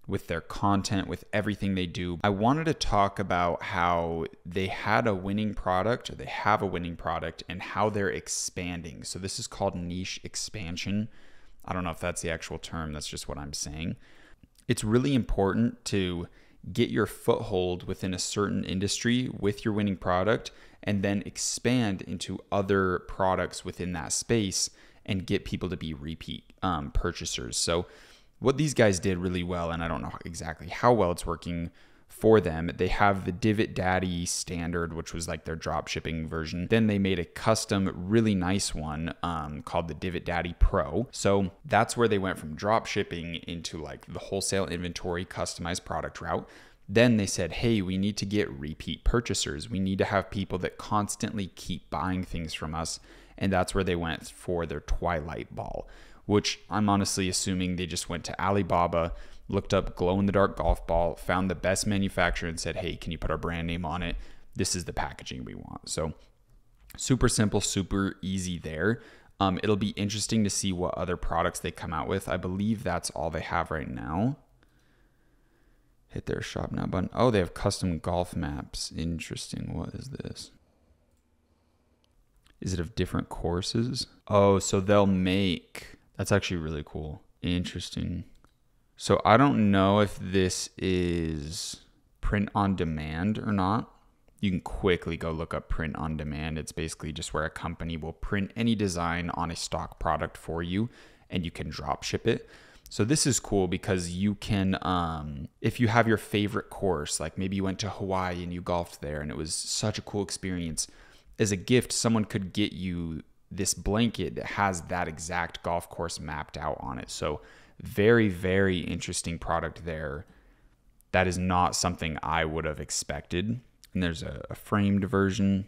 with their content, with everything they do. I wanted to talk about how they had a winning product, or they have a winning product, and how they're expanding. So this is called niche expansion. I don't know if that's the actual term, that's just what I'm saying. It's really important to get your foothold within a certain industry with your winning product and then expand into other products within that space and get people to be repeat purchasers. So what these guys did really well, and I don't know exactly how well it's working for them, they have the Divot Daddy standard, which was like their drop shipping version. Then they made a custom, really nice one called the Divot Daddy Pro. So that's where they went from drop shipping into like the wholesale inventory, customized product route. Then they said, hey, we need to get repeat purchasers. We need to have people that constantly keep buying things from us. And that's where they went for their Twilight Ball, which I'm honestly assuming they just went to Alibaba, looked up glow-in-the-dark golf ball, found the best manufacturer and said, hey, can you put our brand name on it? This is the packaging we want. So super simple, super easy there. It'll be interesting to see what other products they come out with. I believe that's all they have right now. Hit their shop now button. Oh, they have custom golf maps. Interesting. What is this? Is it of different courses? Oh, so they'll make... That's actually really cool. Interesting. So I don't know if this is print on demand or not. You can quickly go look up print on demand. It's basically just where a company will print any design on a stock product for you and you can drop ship it. So this is cool because you can, if you have your favorite course, like maybe you went to Hawaii and you golfed there and it was such a cool experience, as a gift, someone could get you this blanket that has that exact golf course mapped out on it. So very, very interesting product there. That is not something I would have expected. And there's a framed version.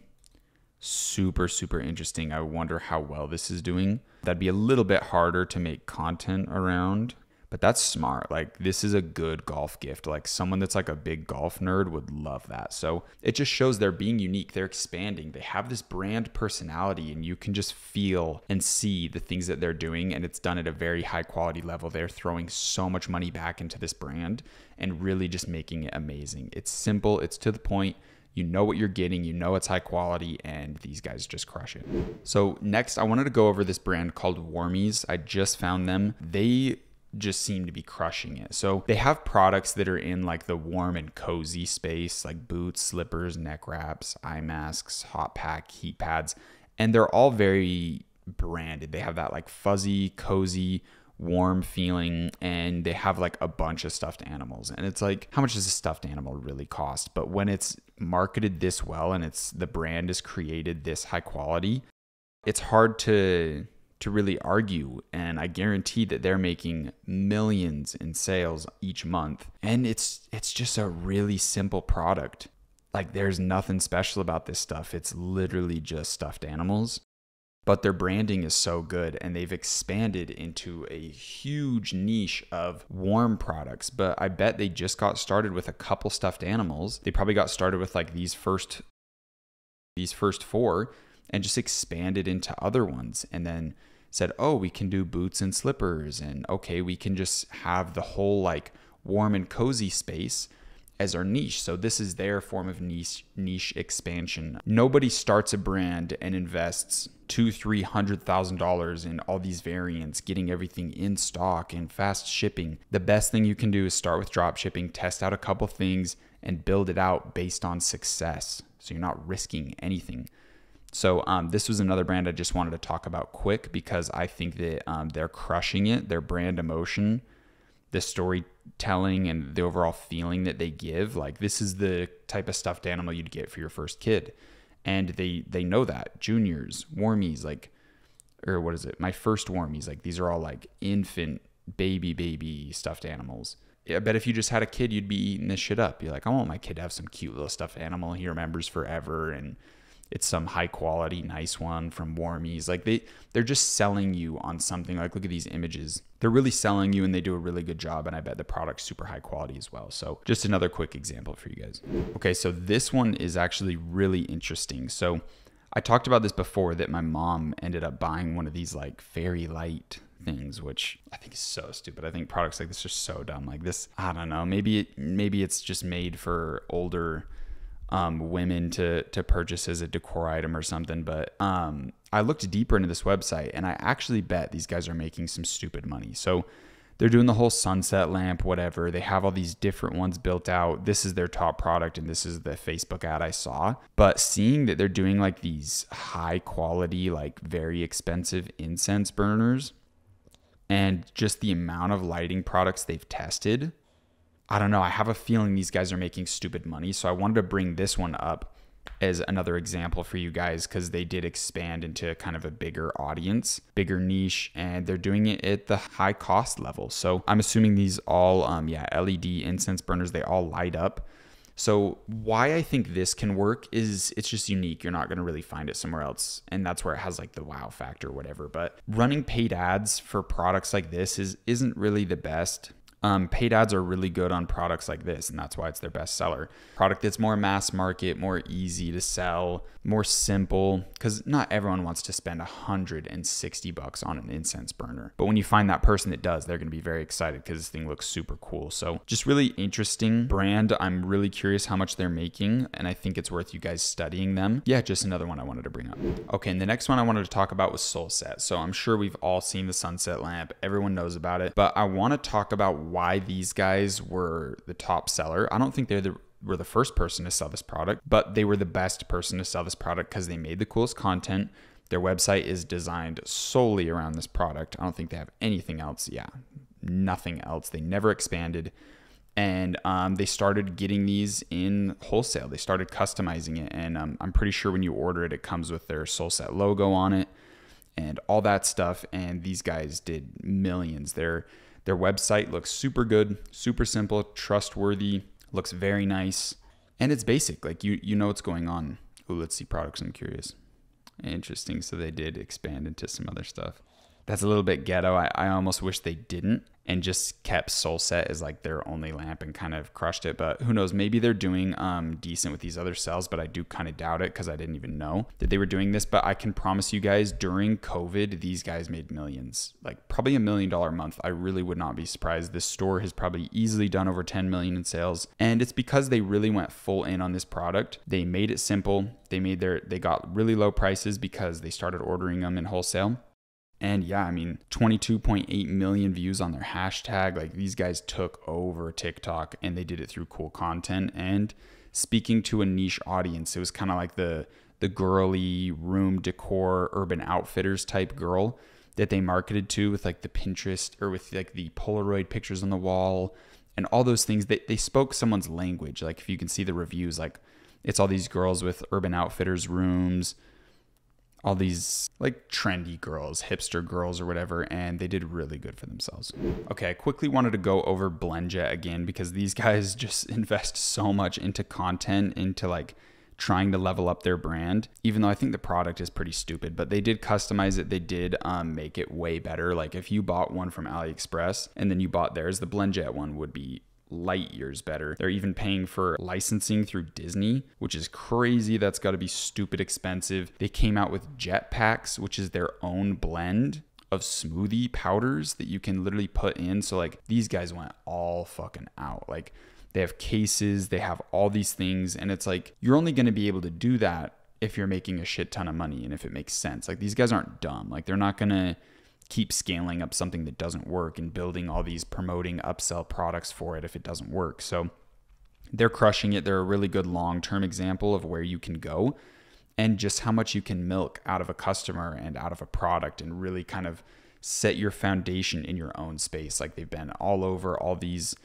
Super, super interesting. I wonder how well this is doing. That'd be a little bit harder to make content around, But that's smart. Like, this is a good golf gift. Like, someone that's like a big golf nerd would love that. So it just shows they're being unique. They're expanding. They have this brand personality, and you can just feel and see the things that they're doing. And it's done at a very high quality level. They're throwing so much money back into this brand and really just making it amazing. It's simple. It's to the point. You know what you're getting, you know it's high quality, and these guys just crush it. So next, I wanted to go over this brand called Warmies. I just found them. They just seem to be crushing it. So they have products that are in like the warm and cozy space, like boots, slippers, neck wraps, eye masks, hot pack, heat pads, and they're all very branded. They have that like fuzzy, cozy, warm feeling, and they have like a bunch of stuffed animals. And it's like, how much does a stuffed animal really cost? But when it's marketed this well and the brand is created this high quality, it's hard to really argue. And I guarantee that they're making millions in sales each month. And it's just a really simple product. Like, there's nothing special about this stuff. It's literally just stuffed animals. But their branding is so good, and they've expanded into a huge niche of warm products. But I bet they just got started with a couple stuffed animals. They probably got started with like these first 4 and just expanded into other ones, and then said, oh, we can do boots and slippers, and okay, we can just have the whole like warm and cozy space as our niche. So this is their form of niche expansion. Nobody starts a brand and invests $200,000-$300,000 in all these variants, getting everything in stock and fast shipping. The best thing you can do is start with drop shipping, test out a couple things, and build it out based on success. So you're not risking anything. So this was another brand I just wanted to talk about quick, because I think that they're crushing it. Their brand emotion, the storytelling, and the overall feeling that they give. Like, this is the type of stuffed animal you'd get for your first kid. And they know that. Juniors, Warmies, like, or what is it? My first Warmies, like, these are all like infant, baby stuffed animals. I bet if you just had a kid, you'd be eating this shit up. You're like, I want my kid to have some cute little stuffed animal he remembers forever, and it's some high quality, nice one from Warmies. Like, they're just selling you on something. Like, look at these images. They're really selling you, and they do a really good job. And I bet the product's super high quality as well. So just another quick example for you guys. Okay, so this one is actually really interesting. So I talked about this before, that my mom ended up buying one of these like fairy light things, which I think is so stupid. I think products like this are so dumb. Like this, I don't know, maybe it's just made for older women to purchase as a decor item or something. But I looked deeper into this website, and I actually bet these guys are making some stupid money. So they're doing the whole sunset lamp, whatever. They have all these different ones built out. This is their top product, and this is the Facebook ad I saw. But seeing that they're doing like these high quality, like very expensive incense burners, and just the amount of lighting products they've tested, I don't know. I have a feeling these guys are making stupid money. So I wanted to bring this one up as another example for you guys, because they did expand into kind of a bigger audience, bigger niche, and they're doing it at the high cost level. So I'm assuming these all, LED incense burners, they all light up. So why I think this can work is it's just unique. You're not going to really find it somewhere else. And that's where it has like the wow factor or whatever. But running paid ads for products like this isn't really the best. Paid ads are really good on products like this, and that's why it's their best seller. Product that's more mass market, more easy to sell, more simple, because not everyone wants to spend $160 on an incense burner. But when you find that person that does, they're going to be very excited because this thing looks super cool. So just really interesting brand. I'm really curious how much they're making, and I think it's worth you guys studying them. Yeah, just another one I wanted to bring up. Okay, and the next one I wanted to talk about was Solset. So I'm sure we've all seen the sunset lamp. Everyone knows about it, but I want to talk about why these guys were the top seller. I don't think were the first person to sell this product, but they were the best person to sell this product because they made the coolest content. Their website is designed solely around this product. I don't think they have anything else. Yeah, nothing else. They never expanded. And they started getting these in wholesale. They started customizing it. And I'm pretty sure when you order it, it comes with their Solset logo on it and all that stuff. And these guys did millions. Their website looks super good, super simple, trustworthy, looks very nice, and it's basic. Like you know what's going on. Ooh, let's see products. I'm curious. Interesting. So they did expand into some other stuff. That's a little bit ghetto. I almost wish they didn't and just kept Soul Set as like their only lamp and kind of crushed it. But who knows, maybe they're doing decent with these other cells, but I do kind of doubt it because I didn't even know that they were doing this. But I can promise you guys, during COVID, these guys made millions, like probably $1 million a month. I really would not be surprised. This store has probably easily done over 10 million in sales. And it's because they really went full in on this product. They made it simple. They got really low prices because they started ordering them in wholesale. And yeah, I mean, 22.8 million views on their hashtag. Like, these guys took over TikTok, and they did it through cool content and speaking to a niche audience. It was kind of like the girly room decor, Urban Outfitters type girl that they marketed to with like the Pinterest or with like the Polaroid pictures on the wall and all those things. They spoke someone's language. Like, if you can see the reviews, like it's all these girls with Urban Outfitters rooms, all these like trendy girls, hipster girls or whatever, and they did really good for themselves. Okay, I quickly wanted to go over BlendJet again because these guys just invest so much into content, into like trying to level up their brand, even though I think the product is pretty stupid, but they did customize it. They did make it way better. Like, if you bought one from AliExpress and then you bought theirs, the BlendJet one would be light years better. They're even paying for licensing through Disney, which is crazy. That's got to be stupid expensive. They came out with jet packs, which is their own blend of smoothie powders that you can literally put in. So like, these guys went all fucking out. Like, they have cases, they have all these things, and it's like, you're only going to be able to do that if you're making a shit ton of money and if it makes sense. Like, these guys aren't dumb. Like, they're not going to keep scaling up something that doesn't work and building all these promoting upsell products for it if it doesn't work. So they're crushing it. They're a really good long-term example of where you can go and just how much you can milk out of a customer and out of a product and really kind of set your foundation in your own space. Like, they've been all over all these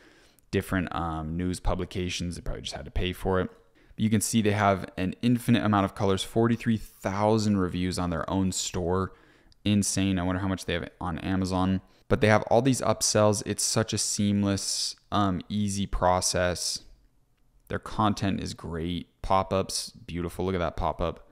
different news publications. They probably just had to pay for it. But you can see they have an infinite amount of colors, 43,000 reviews on their own store. Insane. I wonder how much they have on Amazon. But they have all these upsells. It's such a seamless, easy process. Their content is great. Pop-ups, beautiful. Look at that pop-up.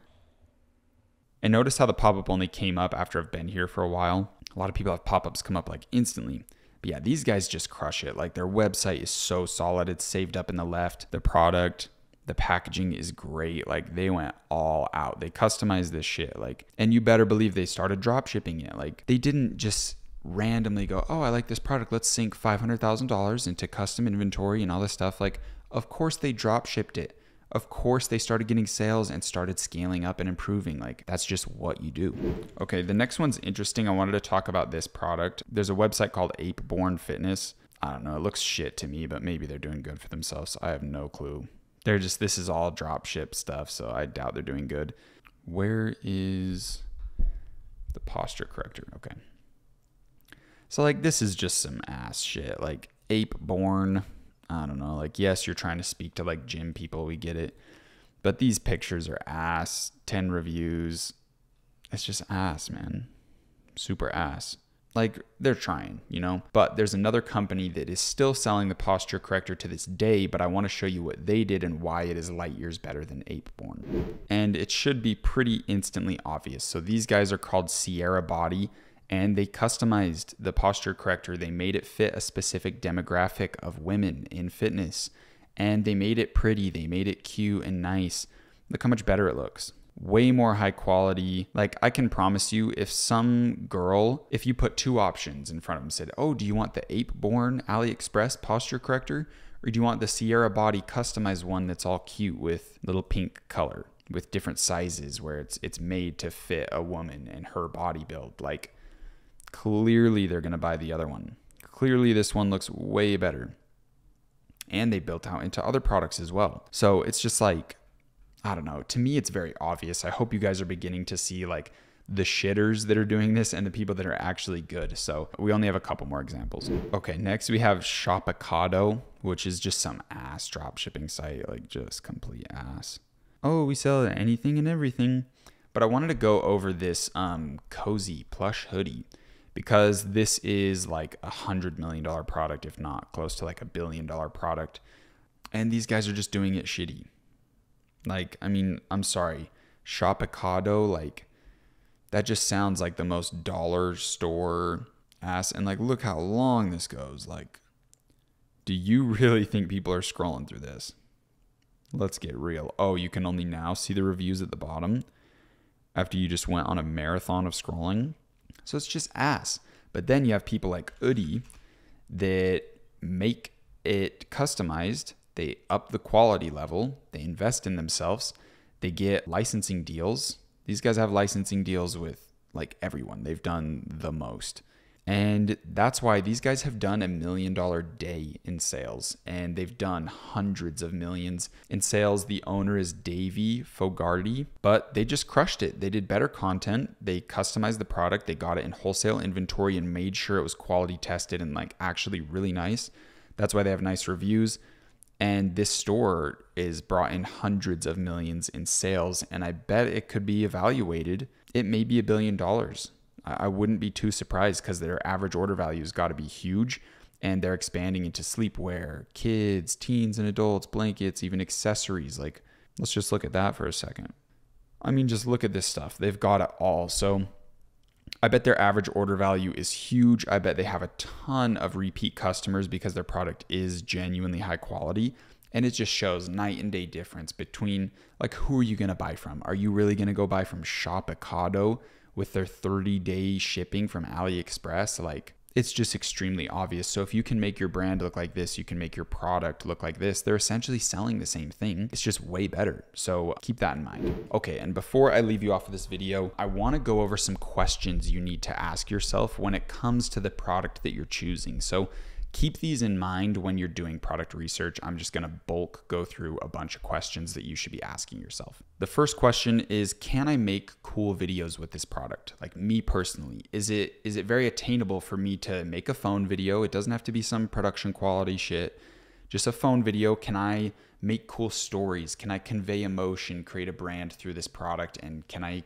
And notice how the pop-up only came up after I've been here for a while. A lot of people have pop-ups come up like instantly. But yeah, these guys just crush it. Like, their website is so solid. It's saved up in the left. The product, the packaging is great. Like, they went all out. They customized this shit. Like, and you better believe they started drop shipping it. Like, they didn't just randomly go, oh, I like this product, let's sink $500,000 into custom inventory and all this stuff. Like, of course they drop shipped it. Of course they started getting sales and started scaling up and improving. Like, that's just what you do. Okay, the next one's interesting. I wanted to talk about this product. There's a website called Ape-Born Fitness. I don't know, it looks shit to me, but maybe they're doing good for themselves. I have no clue. This is all drop ship stuff, so I doubt they're doing good. Where is the posture corrector? Okay. So like, this is just some ass shit. Like, Ape-Born, I don't know. Like, yes, you're trying to speak to like gym people, we get it. But these pictures are ass. 10 reviews. It's just ass, man. Super ass. Like, they're trying, you know? But there's another company that is still selling the posture corrector to this day, but I want to show you what they did and why it is light years better than Ape-Born. And it should be pretty instantly obvious. So these guys are called Sierra Body, and they customized the posture corrector. They made it fit a specific demographic of women in fitness, and they made it pretty. They made it cute and nice. Look how much better it looks. Way more high quality. Like, I can promise you, if some girl, if you put two options in front of them, said, oh, do you want the Ape-Born AliExpress posture corrector, or do you want the Sierra Body customized one that's all cute with little pink color with different sizes where it's made to fit a woman and her body build? Like, clearly they're going to buy the other one. Clearly this one looks way better. And they built out into other products as well. So it's just like, I don't know. To me, it's very obvious. I hope you guys are beginning to see like the shitters that are doing this and the people that are actually good. So we only have a couple more examples. Okay, next we have Shopify, which is just some ass drop shipping site, like just complete ass. Oh, we sell anything and everything. But I wanted to go over this cozy plush hoodie because this is like $100 million product, if not close to like $1 billion product. And these guys are just doing it shitty. Like, I mean, I'm sorry, Shopify, like, That just sounds like the most dollar store ass. And like, look how long this goes. Like, do you really think people are scrolling through this? Let's get real. Oh, you can only now see the reviews at the bottom after you just went on a marathon of scrolling. So it's just ass. But then you have people like Udi that make it customized. They up the quality level. They invest in themselves. They get licensing deals. These guys have licensing deals with like everyone. They've done the most. And that's why these guys have done $1 million day in sales, and they've done hundreds of millions in sales. The owner is Davey Fogarty, but they just crushed it. They did better content. They customized the product. They got it in wholesale inventory and made sure it was quality tested and like actually really nice. That's why they have nice reviews. And this store is brought in hundreds of millions in sales, and I bet it could be evaluated. It may be $1 billion. I wouldn't be too surprised because their average order value has got to be huge, and they're expanding into sleepwear, kids, teens and adults, blankets, even accessories. Like, let's just look at that for a second. I mean, just look at this stuff. They've got it all. So I bet their average order value is huge. I bet they have a ton of repeat customers because their product is genuinely high quality. And it just shows night and day difference between like, who are you going to buy from? Are you really going to go buy from Shopify with their 30-day shipping from AliExpress? Like, it's just extremely obvious. So if you can make your brand look like this, you can make your product look like this. They're essentially selling the same thing. It's just way better. So keep that in mind. Okay, and before I leave you off of this video, I want to go over some questions you need to ask yourself when it comes to the product that you're choosing. So keep these in mind when you're doing product research. I'm just going to bulk go through a bunch of questions that you should be asking yourself. The first question is, can I make cool videos with this product? Like me personally, is it very attainable for me to make a phone video? It doesn't have to be some production quality shit, just a phone video. Can I make cool stories? Can I convey emotion, create a brand through this product? And can I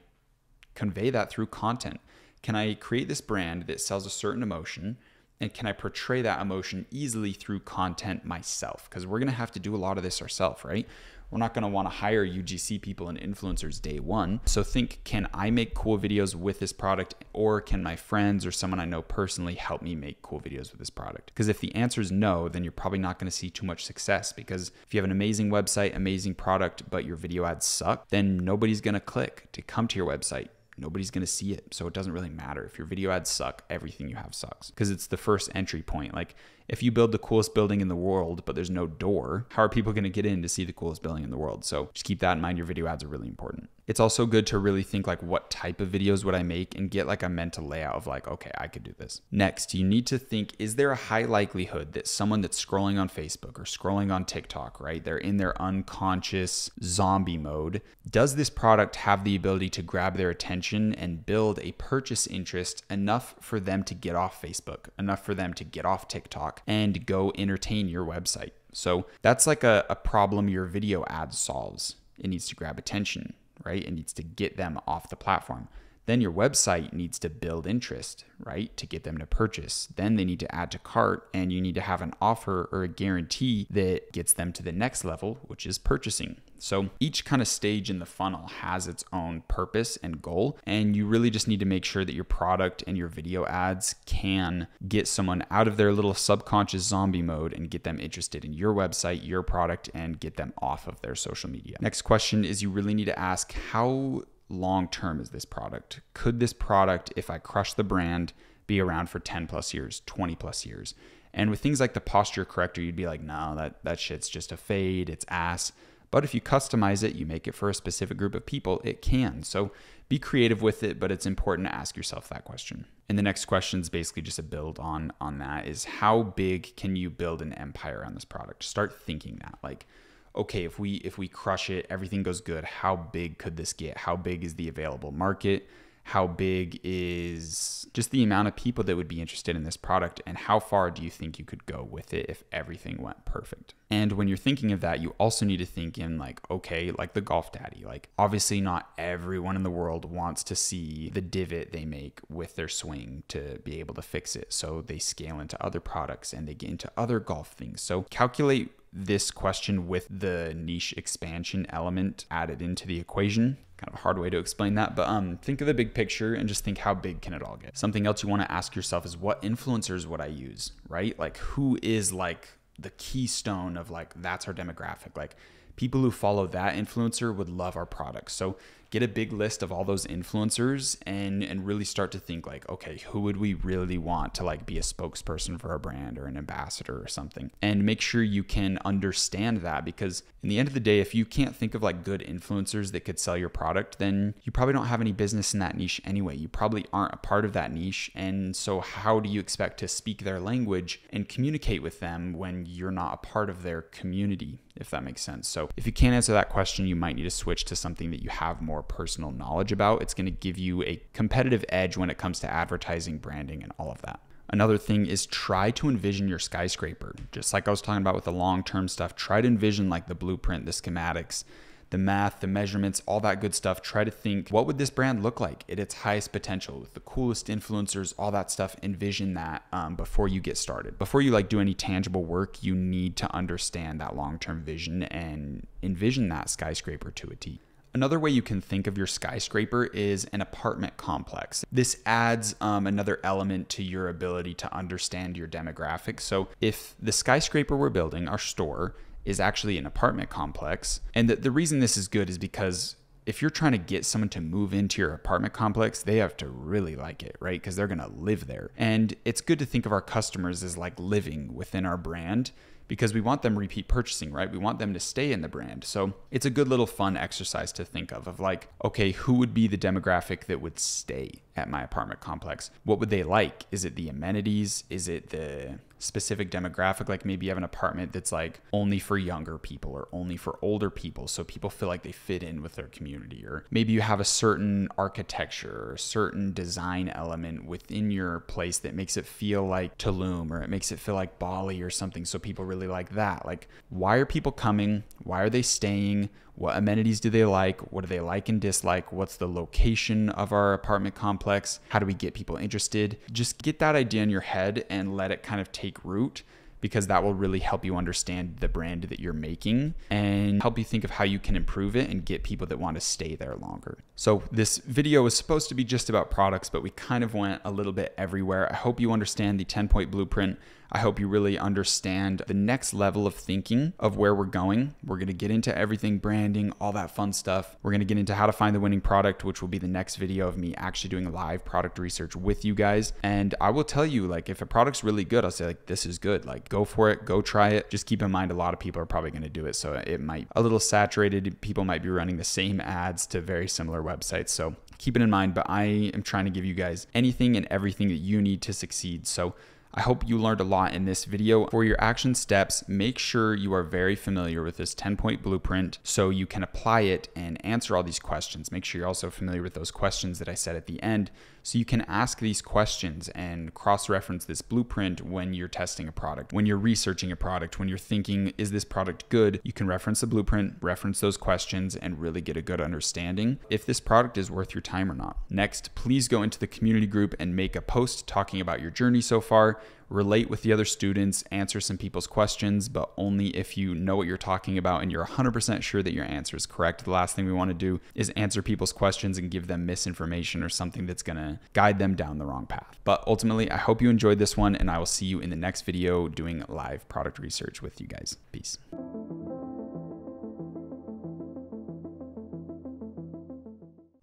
convey that through content? Can I create this brand that sells a certain emotion? And can I portray that emotion easily through content myself? Because we're going to have to do a lot of this ourselves, right? We're not going to want to hire UGC people and influencers day one. So think, can I make cool videos with this product, or can my friends or someone I know personally help me make cool videos with this product? Because if the answer is no, then you're probably not going to see too much success, because if you have an amazing website, amazing product, but your video ads suck, then nobody's going to click to come to your website. Nobody's going to see it. So it doesn't really matter. If your video ads suck, everything you have sucks, because it's the first entry point. Like, if you build the coolest building in the world, but there's no door, how are people going to get in to see the coolest building in the world? So just keep that in mind. Your video ads are really important. It's also good to really think like, what type of videos would I make, and get like a mental layout of like, okay, I could do this. Next, you need to think, is there a high likelihood that someone that's scrolling on Facebook or scrolling on TikTok, right? They're in their unconscious zombie mode. Does this product have the ability to grab their attention and build a purchase interest enough for them to get off Facebook, enough for them to get off TikTok and go entertain your website? So that's like a problem your video ad solves. It needs to grab attention, right? It needs to get them off the platform. Then your website needs to build interest, right? To get them to purchase. Then they need to add to cart, and you need to have an offer or a guarantee that gets them to the next level, which is purchasing. So each kind of stage in the funnel has its own purpose and goal, and you really just need to make sure that your product and your video ads can get someone out of their little subconscious zombie mode and get them interested in your website, your product, and get them off of their social media. Next question is, you really need to ask, how long-term is this product? Could this product, if I crush the brand, be around for 10 plus years, 20 plus years? And with things like the posture corrector, you'd be like, no, that shit's just a fade, it's ass. But if you customize it, you make it for a specific group of people, it can. So be creative with it, but it's important to ask yourself that question. And the next question is basically just a build on that, is how big can you build an empire on this product? Start thinking that, like, okay, if we crush it, everything goes good, how big could this get? How big is the available market? How big is just the amount of people that would be interested in this product? And how far do you think you could go with it if everything went perfect? And when you're thinking of that, you also need to think in like, okay, like the Golf Daddy, like obviously not everyone in the world wants to see the divot they make with their swing to be able to fix it. So they scale into other products and they get into other golf things. So calculate this question with the niche expansion element added into the equation, kind of a hard way to explain that, but think of the big picture and just think how big can it all get. Something else you want to ask yourself is, what influencers would I use, right? Like, who is like the keystone of like, that's our demographic. Like, people who follow that influencer would love our products. So get a big list of all those influencers and really start to think like, okay, who would we really want to like be a spokesperson for our brand or an ambassador or something? And make sure you can understand that, because in the end of the day, if you can't think of like good influencers that could sell your product, then you probably don't have any business in that niche anyway. You probably aren't a part of that niche. And so how do you expect to speak their language and communicate with them when you're not a part of their community, if that makes sense? So if you can't answer that question, you might need to switch to something that you have more personal knowledge about. It's going to give you a competitive edge when it comes to advertising, branding, and all of that. Another thing is try to envision your skyscraper. Just like I was talking about with the long-term stuff, try to envision like the blueprint, the schematics, the math, the measurements, all that good stuff. Try to think, what would this brand look like at its highest potential with the coolest influencers, all that stuff. Envision that before you get started. Before you like do any tangible work, you need to understand that long-term vision and envision that skyscraper to a T. Another way you can think of your skyscraper is an apartment complex. This adds another element to your ability to understand your demographic. So if the skyscraper we're building, our store, is actually an apartment complex, and the reason this is good is because if you're trying to get someone to move into your apartment complex, they have to really like it, right? Because they're going to live there. And it's good to think of our customers as like living within our brand, because we want them repeat purchasing, right? We want them to stay in the brand. So it's a good little fun exercise to think of like, okay, who would be the demographic that would stay at my apartment complex? What would they like? Is it the amenities? Is it the specific demographic? Like maybe you have an apartment that's like only for younger people or only for older people, so people feel like they fit in with their community. Or maybe you have a certain architecture or a certain design element within your place that makes it feel like Tulum, or it makes it feel like Bali or something, so people really like that. Like, why are people coming? Why are they staying? What amenities do they like? What do they like and dislike? What's the location of our apartment complex? How do we get people interested? Just get that idea in your head and let it kind of take root, because that will really help you understand the brand that you're making and help you think of how you can improve it and get people that want to stay there longer. So this video is supposed to be just about products, but we kind of went a little bit everywhere. I hope you understand the 10-point blueprint. I hope you really understand the next level of thinking of where we're going. We're going to get into everything, branding, all that fun stuff. We're going to get into how to find the winning product, which will be the next video of me actually doing live product research with you guys. And I will tell you, like, if a product's really good, I'll say like, this is good. Like, go for it, go try it. Just keep in mind, a lot of people are probably going to do it. So it might a little saturated. People might be running the same ads to very similar websites. So keep it in mind, but I am trying to give you guys anything and everything that you need to succeed. So I hope you learned a lot in this video. For your action steps, make sure you are very familiar with this 10-point blueprint so you can apply it and answer all these questions. Make sure you're also familiar with those questions that I said at the end, so you can ask these questions and cross-reference this blueprint when you're testing a product, when you're researching a product, when you're thinking, is this product good? You can reference the blueprint, reference those questions, and really get a good understanding if this product is worth your time or not. Next, please go into the community group and make a post talking about your journey so far. Relate with the other students, answer some people's questions, but only if you know what you're talking about and you're 100% sure that your answer is correct. The last thing we want to do is answer people's questions and give them misinformation or something that's going to guide them down the wrong path. But ultimately, I hope you enjoyed this one, and I will see you in the next video doing live product research with you guys. Peace.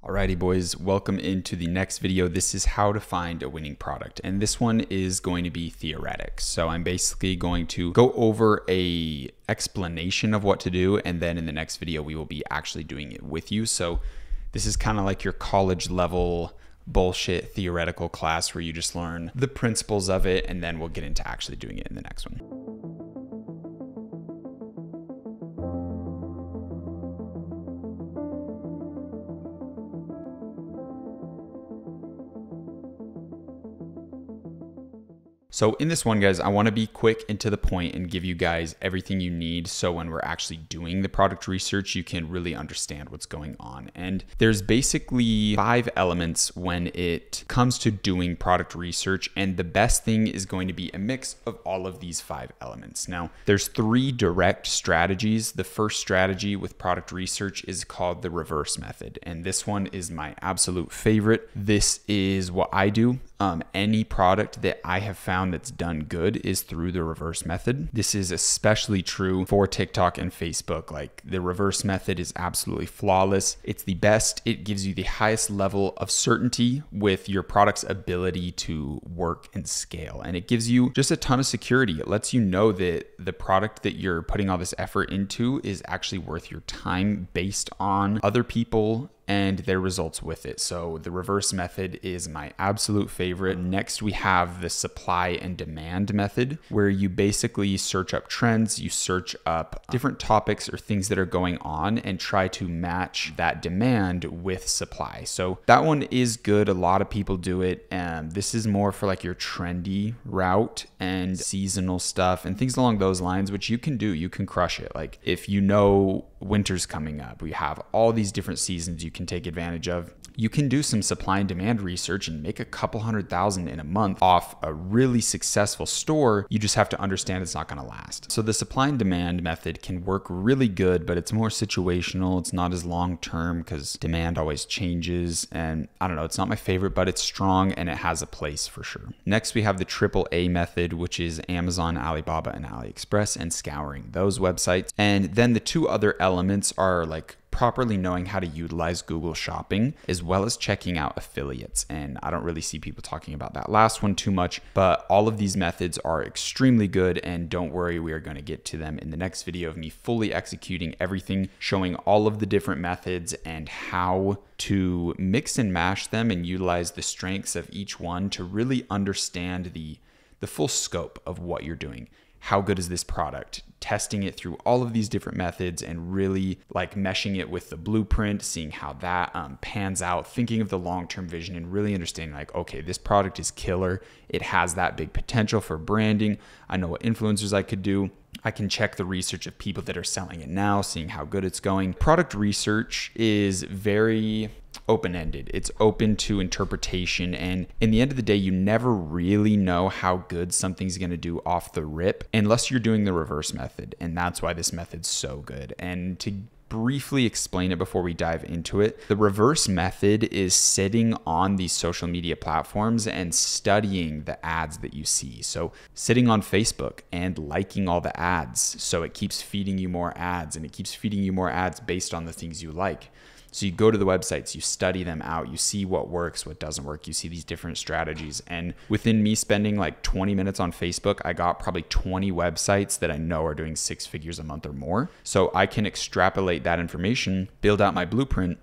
Alrighty boys, welcome into the next video. This is how to find a winning product, and this one is going to be theoretic. So I'm basically going to go over a explanation of what to do, and then in the next video we will be actually doing it with you. So this is kind of like your college level bullshit theoretical class where you just learn the principles of it, and then we'll get into actually doing it in the next one. So in this one, guys, I want to be quick and to the point and give you guys everything you need so when we're actually doing the product research, you can really understand what's going on. And there's basically 5 elements when it comes to doing product research, and the best thing is going to be a mix of all of these 5 elements. Now, there's 3 direct strategies. The first strategy with product research is called the reverse method, and this one is my absolute favorite. This is what I do. Any product that I have found that's done good is through the reverse method. This is especially true for TikTok and Facebook. Like, the reverse method is absolutely flawless. It's the best. It gives you the highest level of certainty with your product's ability to work and scale. And it gives you just a ton of security. It lets you know that the product that you're putting all this effort into is actually worth your time based on other people and their results with it. So the reverse method is my absolute favorite. Next, we have the supply and demand method, where you basically search up trends, you search up different topics or things that are going on and try to match that demand with supply. So that one is good. A lot of people do it. And this is more for like your trendy route and seasonal stuff and things along those lines, which you can do. You can crush it. Like, if you know winter's coming up, we have all these different seasons you can take advantage of. You can do some supply and demand research and make a couple $100,000 in a month off a really successful store. You just have to understand it's not going to last. So the supply and demand method can work really good, but it's more situational. It's not as long term because demand always changes. And I don't know, it's not my favorite, but it's strong and it has a place for sure. Next, we have the AAA method, which is Amazon, Alibaba, and AliExpress, and scouring those websites. And then the 2 other elements are like properly knowing how to utilize Google Shopping, as well as checking out affiliates. And I don't really see people talking about that last one too much, but all of these methods are extremely good, and don't worry, we are going to get to them in the next video of me fully executing everything, showing all of the different methods and how to mix and mash them and utilize the strengths of each one to really understand the full scope of what you're doing. How good is this product? Testing it through all of these different methods and really like meshing it with the blueprint, seeing how that pans out, thinking of the long-term vision and really understanding like, okay, this product is killer. It has that big potential for branding. I know what influencers I could do. I can check the research of people that are selling it now, seeing how good it's going. Product research is very open-ended. It's open to interpretation, and in the end of the day, you never really know how good something's going to do off the rip unless you're doing the reverse method, and that's why this method's so good. And to briefly explain it before we dive into it, the reverse method is sitting on these social media platforms and studying the ads that you see. So sitting on Facebook and liking all the ads, so it keeps feeding you more ads, and it keeps feeding you more ads based on the things you like. So you go to the websites, you study them out, you see what works, what doesn't work, you see these different strategies. And within me spending like 20 minutes on Facebook, I got probably 20 websites that I know are doing 6 figures a month or more. So I can extrapolate that information, build out my blueprint,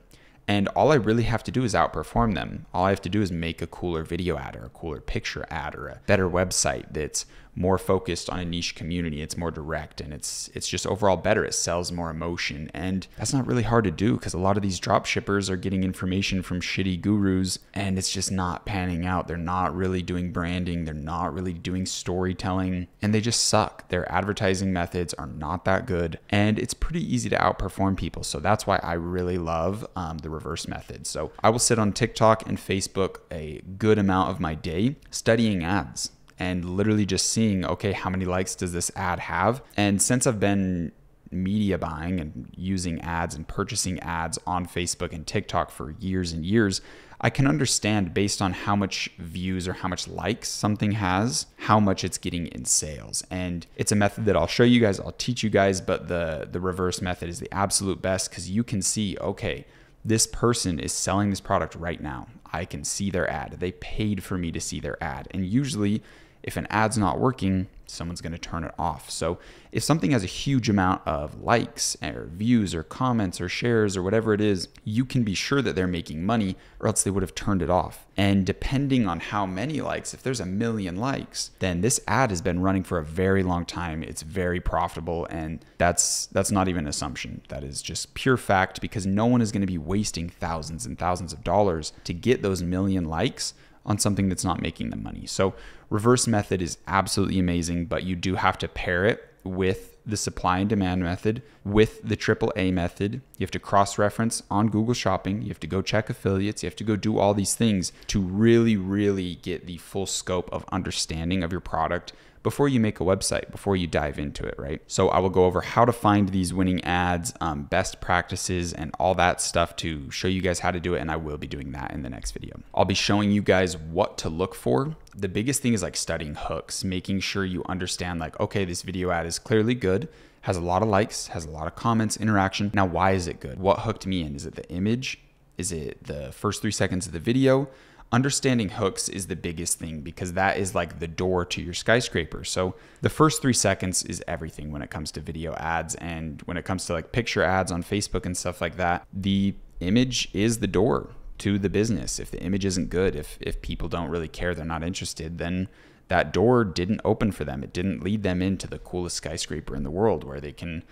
and all I really have to do is outperform them. All I have to do is make a cooler video ad or a cooler picture ad or a better website that's more focused on a niche community. It's more direct, and it's just overall better. It sells more emotion, and that's not really hard to do because a lot of these drop shippers are getting information from shitty gurus, and it's just not panning out. They're not really doing branding. They're not really doing storytelling, and they just suck. Their advertising methods are not that good, and it's pretty easy to outperform people. So that's why I really love the reverse method. So I will sit on TikTok and Facebook a good amount of my day studying ads and literally just seeing, okay, how many likes does this ad have? And since I've been media buying and using ads and purchasing ads on Facebook and TikTok for years and years, I can understand based on how much views or how much likes something has, how much it's getting in sales. And it's a method that I'll show you guys, I'll teach you guys, but the reverse method is the absolute best because you can see, okay, this person is selling this product right now. I can see their ad. They paid for me to see their ad. And usually if an ad's not working, someone's going to turn it off. So if something has a huge amount of likes or views or comments or shares or whatever it is, you can be sure that they're making money, or else they would have turned it off. And depending on how many likes, if there's 1 million likes, then this ad has been running for a very long time. It's very profitable, and that's not even an assumption. That is just pure fact, because no one is going to be wasting thousands and thousands of dollars to get those 1 million likes on something that's not making them money. So reverse method is absolutely amazing, but you do have to pair it with the supply and demand method, with the AAA method. You have to cross-reference on Google Shopping. You have to go check affiliates. You have to go do all these things to really, really get the full scope of understanding of your product before you make a website, before you dive into it, right? So I will go over how to find these winning ads, best practices, and all that stuff to show you guys how to do it. And I will be doing that in the next video. I'll be showing you guys what to look for. The biggest thing is like studying hooks, making sure you understand like, okay, this video ad is clearly good, has a lot of likes, has a lot of comments, interaction. Now, why is it good? What hooked me in? Is it the image? Is it the first 3 seconds of the video? Understanding hooks is the biggest thing because that is like the door to your skyscraper. So the first 3 seconds is everything when it comes to video ads, and when it comes to like picture ads on Facebook and stuff like that, the image is the door to the business. If the image isn't good, if people don't really care, they're not interested, then that door didn't open for them. It didn't lead them into the coolest skyscraper in the world where they can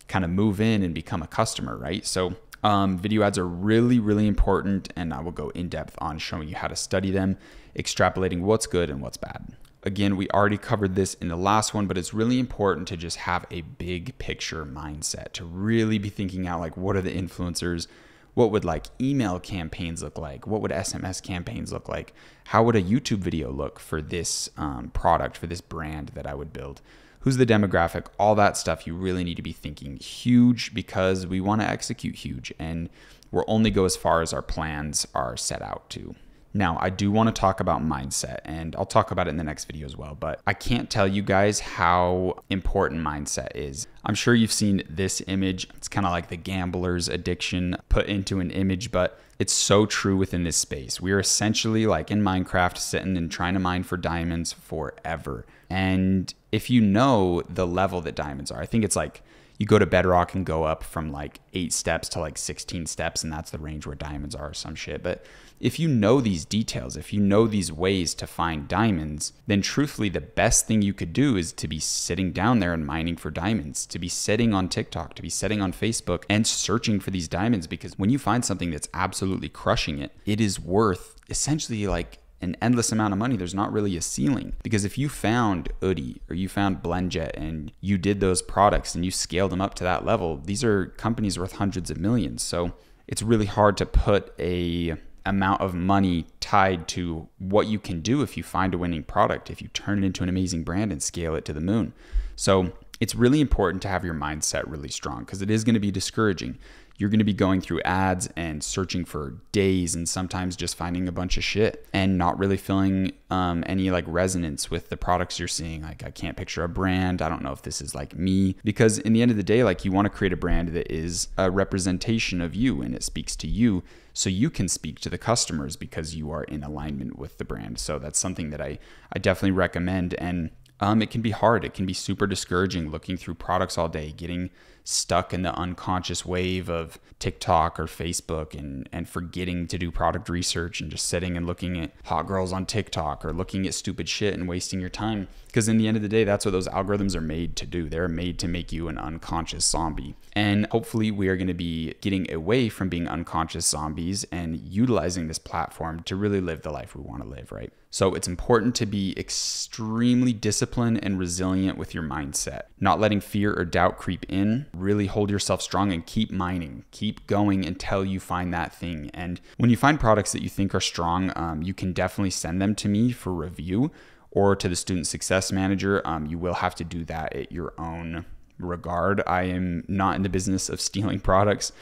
kind of move in and become a customer, right? So video ads are really, really important, and I will go in depth on showing you how to study them, extrapolating what's good and what's bad. Again, we already covered this in the last one, but it's really important to just have a big picture mindset, to really be thinking out like, what are the influencers? What would like email campaigns look like? What would SMS campaigns look like? How would a YouTube video look for this product, for this brand that I would build? Who's the demographic? All that stuff. You really need to be thinking huge because we want to execute huge, and we'll only go as far as our plans are set out to. Now, I do want to talk about mindset, and I'll talk about it in the next video as well, but I can't tell you guys how important mindset is. I'm sure you've seen this image. It's kind of like the gambler's addiction put into an image, but it's so true within this space. We are essentially like in Minecraft sitting and trying to mine for diamonds forever. And if you know the level that diamonds are, I think it's like you go to bedrock and go up from like 8 steps to like 16 steps, and that's the range where diamonds are or some shit. But if you know these details, if you know these ways to find diamonds, then truthfully, the best thing you could do is to be sitting down there and mining for diamonds, to be sitting on TikTok, to be sitting on Facebook and searching for these diamonds. Because when you find something that's absolutely crushing it, it is worth essentially like an endless amount of money. There's not really a ceiling, because if you found Udi or you found BlendJet and you did those products and you scaled them up to that level, these are companies worth hundreds of millions. So it's really hard to put a amount of money tied to what you can do if you find a winning product, if you turn it into an amazing brand and scale it to the moon. So it's really important to have your mindset really strong, because it is going to be discouraging. You're going to be going through ads and searching for days and sometimes just finding a bunch of shit and not really feeling any like resonance with the products you're seeing. Like, I can't picture a brand. I don't know if this is like me, because in the end of the day, like, you want to create a brand that is a representation of you and it speaks to you, so you can speak to the customers because you are in alignment with the brand. So that's something that I definitely recommend. And it can be hard. It can be super discouraging looking through products all day, getting stuck in the unconscious wave of TikTok or Facebook and forgetting to do product research and just sitting and looking at hot girls on TikTok or looking at stupid shit and wasting your time. Because in the end of the day, that's what those algorithms are made to do. They're made to make you an unconscious zombie. And hopefully we are going to be getting away from being unconscious zombies and utilizing this platform to really live the life we want to live, right? So it's important to be extremely disciplined and resilient with your mindset, not letting fear or doubt creep in. Really hold yourself strong and keep mining, keep going until you find that thing. And when you find products that you think are strong, you can definitely send them to me for review or to the student success manager. You will have to do that at your own regard. I am not in the business of stealing products.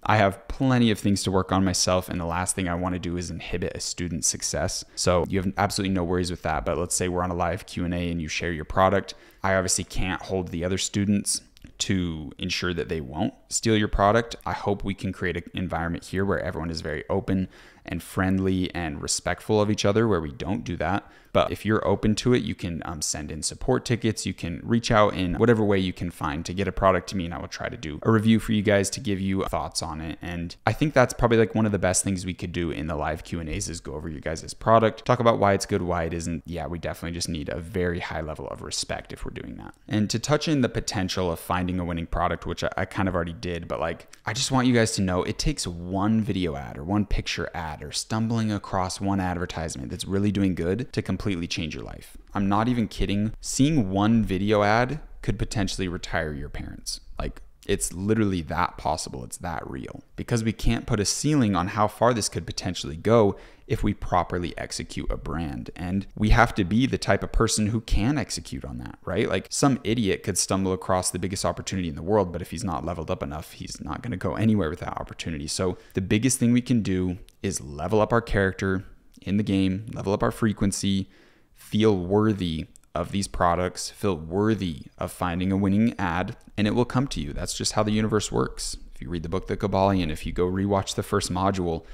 I have plenty of things to work on myself, and the last thing I want to do is inhibit a student's success. So you have absolutely no worries with that. But let's say we're on a live Q&A and you share your product. I obviously can't hold the other students to ensure that they won't steal your product. I hope we can create an environment here where everyone is very open and friendly and respectful of each other, where we don't do that. But if you're open to it, you can send in support tickets. You can reach out in whatever way you can find to get a product to me, and I will try to do a review for you guys to give you thoughts on it. And I think that's probably like one of the best things we could do in the live Q&As is go over your guys' product, talk about why it's good, why it isn't. Yeah, we definitely just need a very high level of respect if we're doing that. And to touch in the potential of finding a winning product, which I kind of already did, but like, I just want you guys to know it takes one video ad or one picture ad or stumbling across one advertisement that's really doing good to completely change your life. I'm not even kidding. Seeing one video ad could potentially retire your parents. Like, it's literally that possible. It's that real, because we can't put a ceiling on how far this could potentially go if we properly execute a brand. And we have to be the type of person who can execute on that, right? Like, some idiot could stumble across the biggest opportunity in the world, but if he's not leveled up enough, he's not going to go anywhere with that opportunity. So the biggest thing we can do is level up our character in the game, level up our frequency, feel worthy of these products, feel worthy of finding a winning ad, and it will come to you. That's just how the universe works. If you read the book The Kabbalion, if you go rewatch the first module,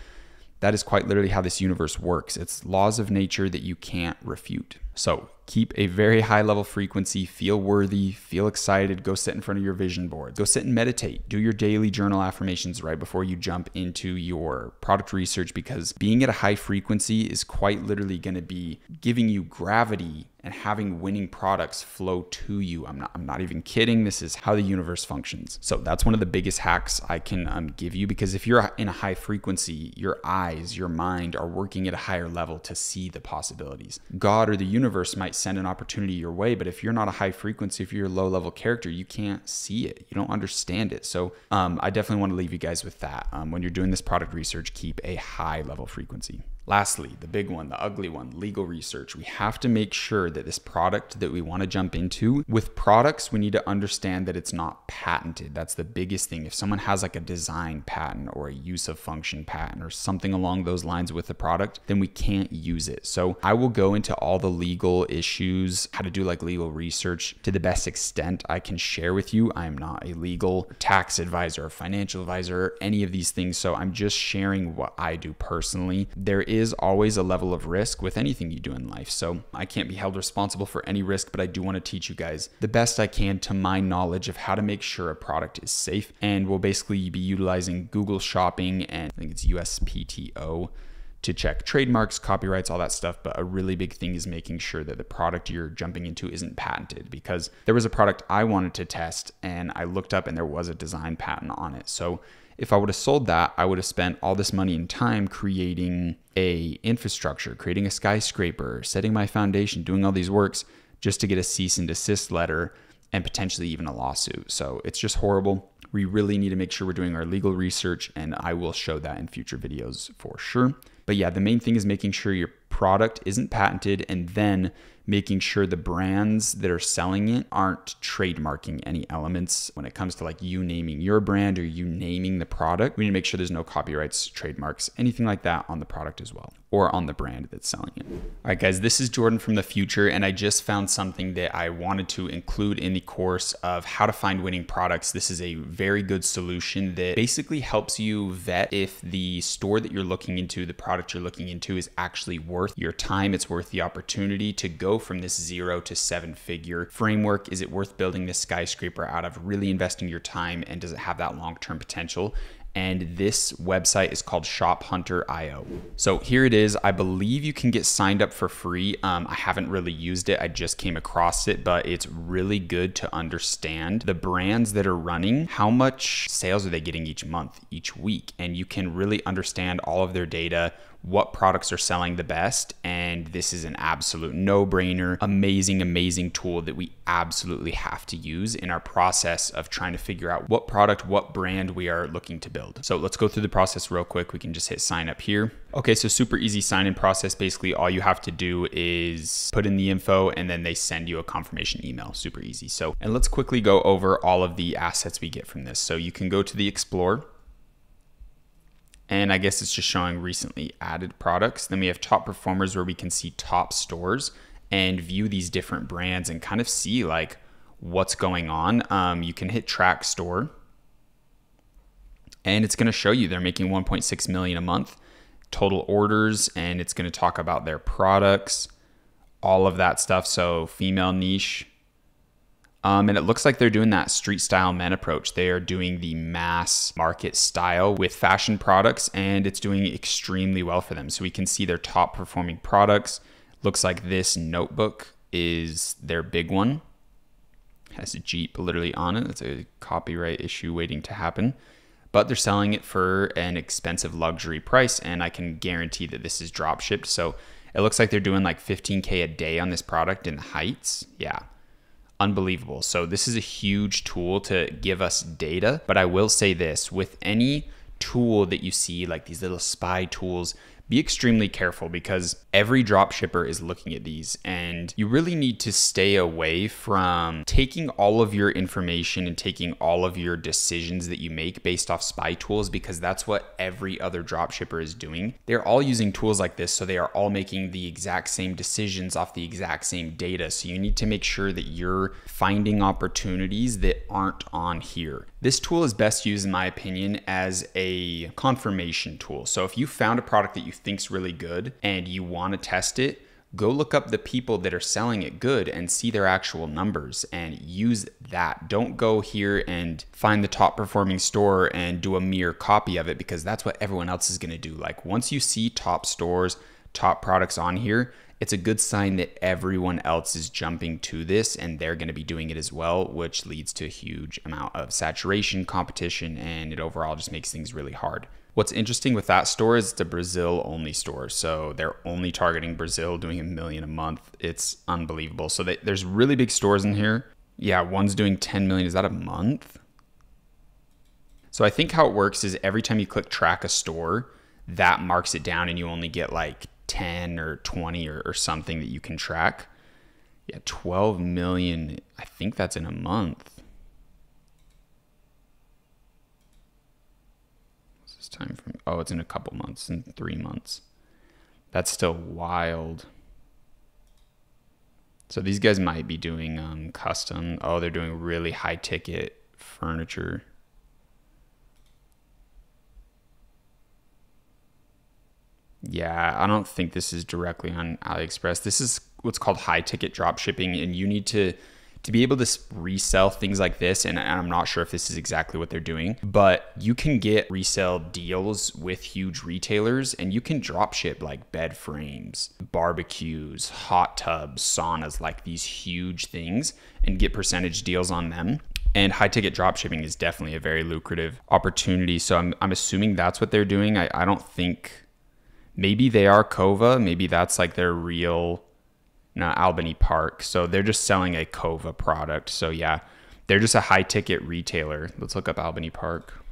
that is quite literally how this universe works. It's laws of nature that you can't refute. So keep a very high level frequency, feel worthy, feel excited, go sit in front of your vision board, go sit and meditate, do your daily journal affirmations right before you jump into your product research, because being at a high frequency is quite literally going to be giving you gravity and having winning products flow to you. I'm not even kidding. This is how the universe functions. So that's one of the biggest hacks I can give you, because if you're in a high frequency, your eyes, your mind are working at a higher level to see the possibilities. God or the universe might send an opportunity your way, but if you're not a high frequency, if you're a low level character, you can't see it. You don't understand it. So I definitely want to leave you guys with that. When you're doing this product research, keep a high level frequency. Lastly, the big one, the ugly one, legal research. We have to make sure that this product that we want to jump into, with products, we need to understand that it's not patented. That's the biggest thing. If someone has like a design patent or a use of function patent or something along those lines with the product, then we can't use it. So I will go into all the legal issues, how to do like legal research to the best extent I can share with you. I'm not a legal tax advisor or financial advisor or any of these things. So I'm just sharing what I do personally. There is always a level of risk with anything you do in life. So I can't be held responsible for any risk, but I do want to teach you guys the best I can to my knowledge of how to make sure a product is safe. And we'll basically be utilizing Google Shopping and I think it's USPTO to check trademarks, copyrights, all that stuff. But a really big thing is making sure that the product you're jumping into isn't patented, because there was a product I wanted to test and I looked up and there was a design patent on it. So if I would have sold that, I would have spent all this money and time creating a infrastructure, creating a skyscraper, setting my foundation, doing all these works just to get a cease and desist letter and potentially even a lawsuit. So it's just horrible. We really need to make sure we're doing our legal research, and I will show that in future videos for sure. But yeah, the main thing is making sure your product isn't patented, and then making sure the brands that are selling it aren't trademarking any elements. When it comes to like you naming your brand or you naming the product, we need to make sure there's no copyrights, trademarks, anything like that on the product as well, or on the brand that's selling it. All right, guys, this is Jordan from the future, and I just found something that I wanted to include in the course of how to find winning products. This is a very good solution that basically helps you vet if the store that you're looking into, the product you're looking into, is actually worth your time. It's worth the opportunity to go from this 0 to 7-figure framework. Is it worth building this skyscraper out of, really investing your time, and does it have that long-term potential? And this website is called ShopHunter.io. So here it is. I believe you can get signed up for free. I haven't really used it. I just came across it, but it's really good to understand the brands that are running, how much sales are they getting each month, each week, and you can really understand all of their data, what products are selling the best. And this is an absolute no-brainer, amazing tool that we absolutely have to use in our process of trying to figure out what product, what brand we are looking to build. So let's go through the process real quick. We can just hit sign up here. Okay, so super easy sign-in process. Basically, all you have to do is put in the info and then they send you a confirmation email. Super easy. So, and let's quickly go over all of the assets we get from this. So you can go to the Explore, and I guess it's just showing recently added products. Then we have top performers, where we can see top stores and view these different brands and kind of see like what's going on. You can hit track store and it's going to show you they're making 1.6 million a month total orders, and it's going to talk about their products, all of that stuff. So female niche. And it looks like they're doing that street style men approach. They are doing the mass market style with fashion products, and it's doing extremely well for them. So we can see their top performing products. Looks like this notebook is their big one. Has a Jeep literally on it. That's a copyright issue waiting to happen. But they're selling it for an expensive luxury price, and I can guarantee that this is drop shipped. So it looks like they're doing like 15K a day on this product in the Heights. Yeah, unbelievable. So this is a huge tool to give us data. But I will say this, with any tool that you see, like these little spy tools, be extremely careful because every drop shipper is looking at these, and you really need to stay away from taking all of your information and taking all of your decisions that you make based off spy tools, because that's what every other drop shipper is doing. They're all using tools like this, so they are all making the exact same decisions off the exact same data. So you need to make sure that you're finding opportunities that aren't on here. This tool is best used, in my opinion, as a confirmation tool. So if you found a product that you think's really good and you want to test it, go look up the people that are selling it good and see their actual numbers and use that. Don't go here and find the top performing store and do a mere copy of it, because that's what everyone else is going to do. Like once you see top stores, top products on here, it's a good sign that everyone else is jumping to this and they're going to be doing it as well, which leads to a huge amount of saturation, competition, and it overall just makes things really hard. What's interesting with that store is it's a Brazil only store. So they're only targeting Brazil, doing $1 million a month. It's unbelievable. So there's really big stores in here. Yeah, one's doing 10 million. Is that a month? So I think how it works is every time you click track a store, that marks it down and you only get like 10 or 20 or something that you can track. Yeah, 12 million. I think that's in a month. What's this time from? Oh, it's in a couple months, in 3 months. That's still wild. So these guys might be doing custom. Oh, they're doing really high ticket furniture. Yeah, I don't think this is directly on AliExpress. This is what's called high ticket drop shipping, and you need to be able to resell things like this. And I'm not sure if this is exactly what they're doing, but you can get resale deals with huge retailers, and you can drop ship like bed frames, barbecues, hot tubs, saunas, like these huge things, and get percentage deals on them. And high ticket drop shipping is definitely a very lucrative opportunity. So I'm assuming that's what they're doing. I don't think. Maybe they are Kova. Maybe that's like their real, not Albany Park. So they're just selling a Kova product. So yeah, they're just a high ticket retailer. Let's look up Albany Park.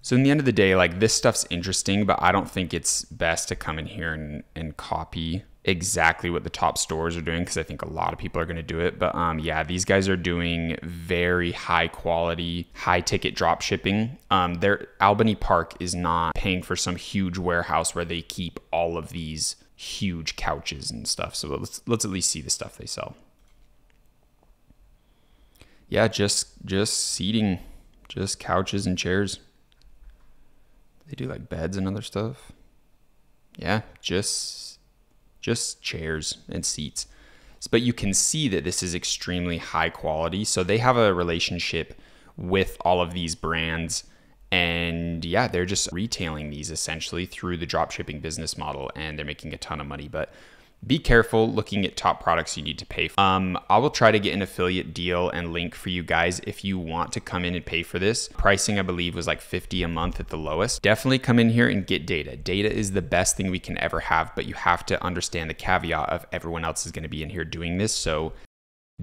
So in the end of the day, like this stuff's interesting, but I don't think it's best to come in here and copy exactly what the top stores are doing, because I think a lot of people are going to do it. But yeah, these guys are doing very high quality, high ticket drop shipping. Their Albany Park is not paying for some huge warehouse where they keep all of these huge couches and stuff. So let's at least see the stuff they sell. Yeah, just seating, just couches and chairs. They do like beds and other stuff. Yeah, just chairs and seats. But you can see that this is extremely high quality. So they have a relationship with all of these brands, and yeah, they're just retailing these essentially through the dropshipping business model, and they're making a ton of money. But be careful looking at top products you need to pay for. I will try to get an affiliate deal and link for you guys if you want to come in and pay for this. Pricing, I believe, was like $50 a month at the lowest. Definitely come in here and get data. Data is the best thing we can ever have, but you have to understand the caveat of everyone else is going to be in here doing this. So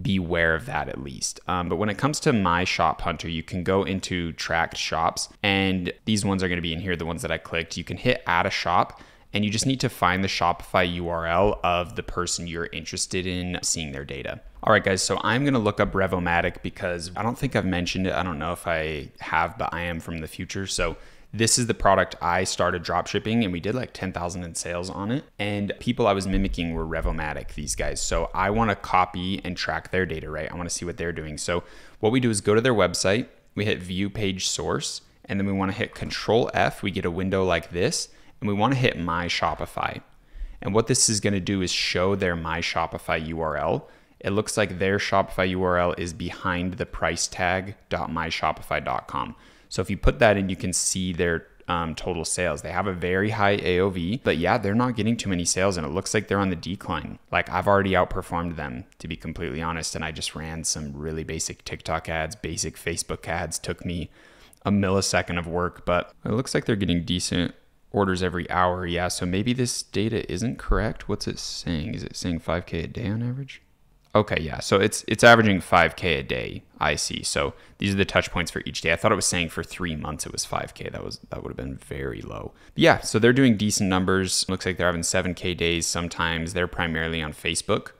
beware of that at least. But when it comes to My Shop Hunter, you can go into tracked shops, and these ones are going to be in here, the ones that I clicked. You can hit add a shop, and you just need to find the Shopify URL of the person you're interested in seeing their data. All right, guys, so I'm gonna look up Revomatic because I don't think I've mentioned it. I don't know if I have, but I am from the future. So this is the product I started dropshipping, and we did like 10,000 in sales on it. And people I was mimicking were Revomatic, these guys. So I wanna copy and track their data, right? I wanna see what they're doing. So what we do is go to their website, we hit view page source, and then we wanna hit Control F, we get a window like this, and we want to hit My Shopify. And what this is going to do is show their My Shopify URL. It looks like their Shopify URL is behind the price tag .myshopify.com. So if you put that in, you can see their total sales. They have a very high AOV, but yeah, they're not getting too many sales and it looks like they're on the decline. Like I've already outperformed them, to be completely honest, and I just ran some really basic TikTok ads, basic Facebook ads. Took me a millisecond of work, but it looks like they're getting decent orders every hour. Yeah, so maybe this data isn't correct. What's it saying? Is it saying 5K a day on average? Okay, yeah, so it's averaging 5K a day, I see. So these are the touch points for each day. I thought it was saying for 3 months it was 5K. That would have been very low. But yeah, so they're doing decent numbers. Looks like they're having 7K days sometimes. They're primarily on Facebook.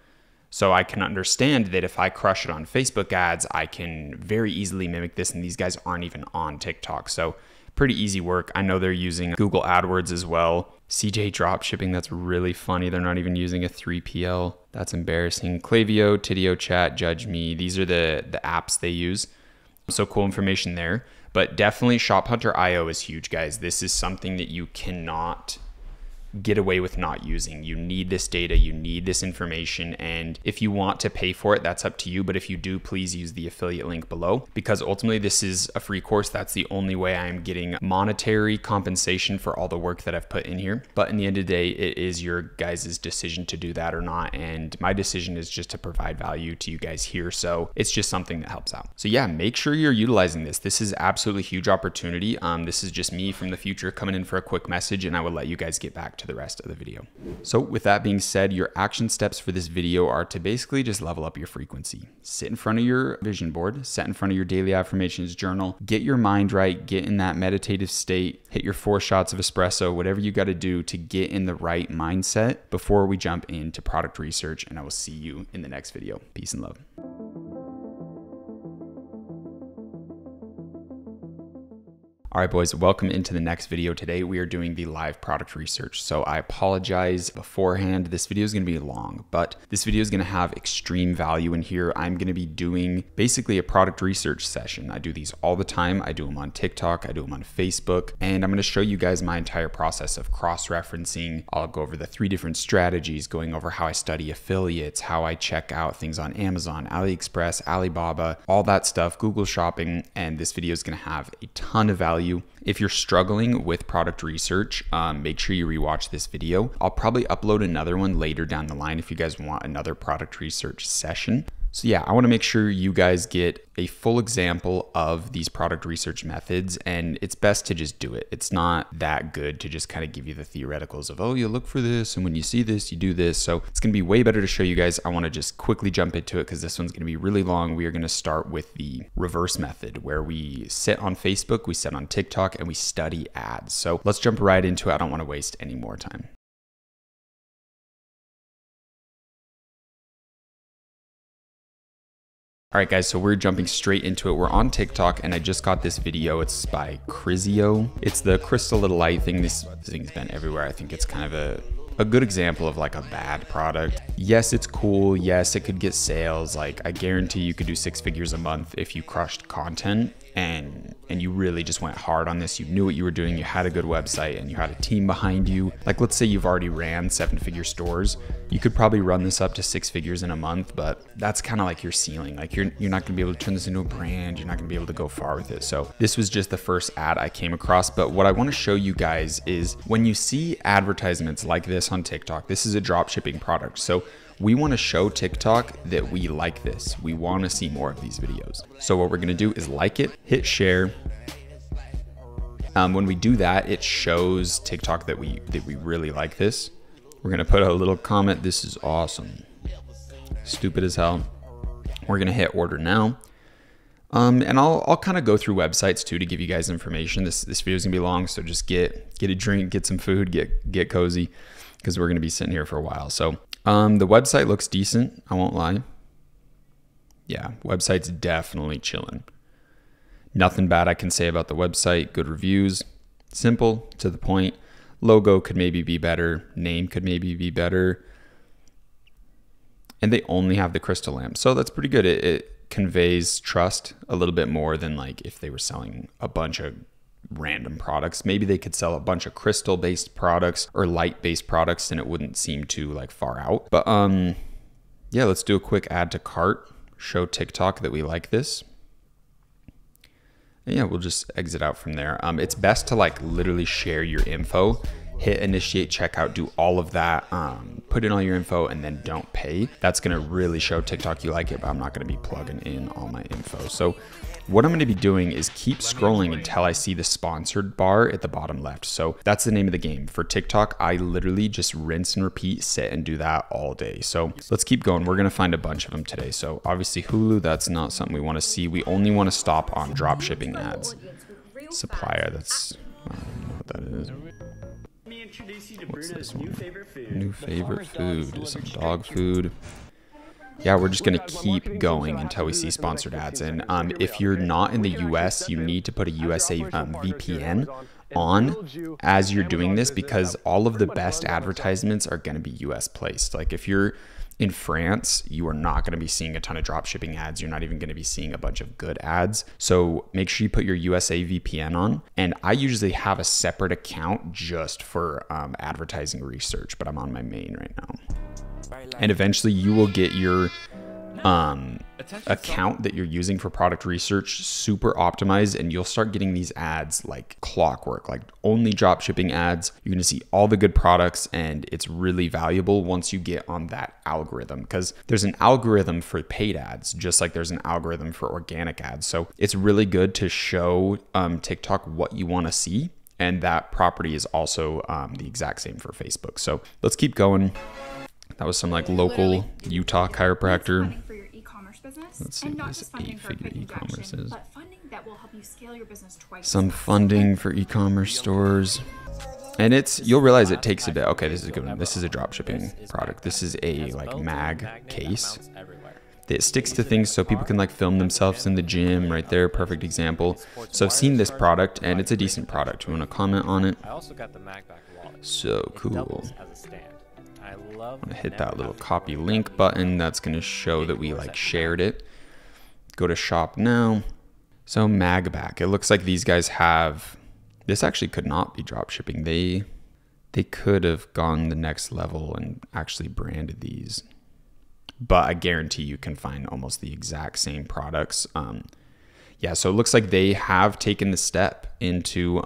So I can understand that if I crush it on Facebook ads, I can very easily mimic this, and these guys aren't even on TikTok. So pretty easy work. I know they're using Google AdWords as well. CJ Dropshipping, that's really funny. They're not even using a 3PL. That's embarrassing. Klaviyo, Tidio Chat, Judge Me. These are the apps they use. So cool information there. But definitely ShopHunter.io is huge, guys. This is something that you cannot get away with not using. You need this data, you need this information, and if you want to pay for it, that's up to you. But if you do, please use the affiliate link below, because ultimately this is a free course. That's the only way I'm getting monetary compensation for all the work that I've put in here. But in the end of the day, it is your guys' decision to do that or not, and my decision is just to provide value to you guys here. So it's just something that helps out. So yeah, make sure you're utilizing this. This is absolutely huge opportunity. This is just me from the future coming in for a quick message, and I will let you guys get back to the rest of the video. So with that being said, your action steps for this video are to basically just level up your frequency. Sit in front of your vision board, set in front of your daily affirmations journal, get your mind right, get in that meditative state, hit your 4 shots of espresso, whatever you got to do to get in the right mindset before we jump into product research. And I will see you in the next video. Peace and love. All right, boys, welcome into the next video. Today we are doing the live product research. So I apologize beforehand. This video is going to be long, but this video is going to have extreme value in here. I'm going to be doing basically a product research session. I do these all the time. I do them on TikTok. I do them on Facebook, and I'm going to show you guys my entire process of cross-referencing. I'll go over the 3 different strategies, going over how I study affiliates, how I check out things on Amazon, AliExpress, Alibaba, all that stuff, Google Shopping, and this video is going to have a ton of value. If you're struggling with product research, make sure you rewatch this video. I'll probably upload another one later down the line if you guys want another product research session. So yeah, I want to make sure you guys get a full example of these product research methods, and it's best to just do it. It's not that good to just kind of give you the theoreticals of, oh, you look for this, and when you see this, you do this. So it's going to be way better to show you guys. I want to just quickly jump into it because this one's going to be really long. We are going to start with the reverse method where we sit on Facebook, we sit on TikTok, and we study ads. So let's jump right into it. I don't want to waste any more time. All right, guys, so we're jumping straight into it. We're on TikTok, and I just got this video. It's by Crizio. It's the crystal little light thing. This thing's been everywhere. I think it's kind of a good example of like a bad product. Yes, it's cool. Yes, it could get sales. Like I guarantee you could do 6 figures a month if you crushed content and you really just went hard on this. You knew what you were doing. You had a good website and you had a team behind you. Like let's say you've already ran 7-figure stores. You could probably run this up to 6 figures in a month, but that's kind of like your ceiling. Like you're not gonna be able to turn this into a brand. You're not gonna be able to go far with it. So this was just the first ad I came across. But what I wanna show you guys is when you see advertisements like this on TikTok, this is a dropshipping product. So we want to show TikTok that we like this. We want to see more of these videos. So what we're going to do is like it, hit share. When we do that, it shows TikTok that we really like this. We're going to put a little comment. This is awesome. Stupid as hell. We're going to hit order now. And I'll kind of go through websites too to give you guys information. This video is gonna be long, so just get a drink, get some food, get cozy, because we're gonna be sitting here for a while. So the website looks decent, I won't lie. Yeah, website's definitely chilling. Nothing bad I can say about the website. Good reviews, simple, to the point. Logo could maybe be better, name could maybe be better. And they only have the crystal lamp, so that's pretty good. It conveys trust a little bit more than like if they were selling a bunch of random products. Maybe they could sell a bunch of crystal based products or light based products and it wouldn't seem too like far out. But yeah, let's do a quick add to cart, show TikTok that we like this. And yeah, we'll just exit out from there. It's best to like literally share your info, hit initiate checkout, do all of that, put in all your info, and then don't pay. That's gonna really show TikTok you like it, but I'm not gonna be plugging in all my info. So what I'm gonna be doing is keep scrolling until I see the sponsored bar at the bottom left. So that's the name of the game. For TikTok, I literally just rinse and repeat, sit and do that all day. So let's keep going. We're gonna find a bunch of them today. So obviously Hulu, that's not something we wanna see. We only wanna stop on dropshipping ads. Supplier, that's, I don't know what that is. What's this one? New favorite food, some dog food. Yeah, we're just gonna keep going until we see sponsored ads. And if you're not in the US, you need to put a USA VPN on as you're doing this, because all of the best advertisements are gonna be US placed. Like if you're in France, you are not going to be seeing a ton of dropshipping ads. You're not even going to be seeing a bunch of good ads. So make sure you put your USA VPN on. And I usually have a separate account just for advertising research, but I'm on my main right now. And eventually you will get your account that you're using for product research super optimized, and you'll start getting these ads like clockwork, like only dropshipping ads. You're gonna see all the good products, and it's really valuable once you get on that algorithm, because there's an algorithm for paid ads just like there's an algorithm for organic ads. So it's really good to show TikTok what you want to see, and that property is also the exact same for Facebook. So let's keep going. That was some like local Utah chiropractor. Let's see what this 8-figure e-commerce is. Some funding for e-commerce stores. And you'll realize it takes a bit. Okay, this is a good one. This is a dropshipping product. This is a like mag case. It sticks to things so people can like film themselves in the gym right there. Perfect example. So I've seen this product and it's a decent product. You want to comment on it? So cool. I'm gonna hit that little copy link button. That's gonna show that we like shared it. Go to shop now. So Magback, it looks like these guys have, this actually could not be drop shipping. They could have gone the next level and actually branded these, but I guarantee you can find almost the exact same products. Yeah, so it looks like they have taken the step into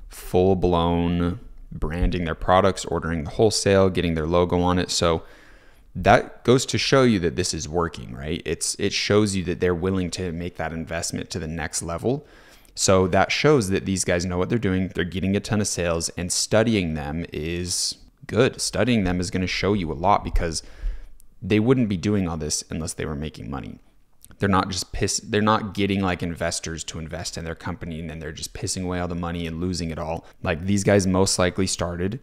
full blown branding their products, ordering the wholesale, getting their logo on it. So that goes to show you that this is working, right? It shows you that they're willing to make that investment to the next level. So that shows that these guys know what they're doing. They're getting a ton of sales, and studying them is good. Studying them is going to show you a lot, because they wouldn't be doing all this unless they were making money. They're not just they're not getting like investors to invest in their company and then they're just pissing away all the money and losing it all. Like these guys most likely started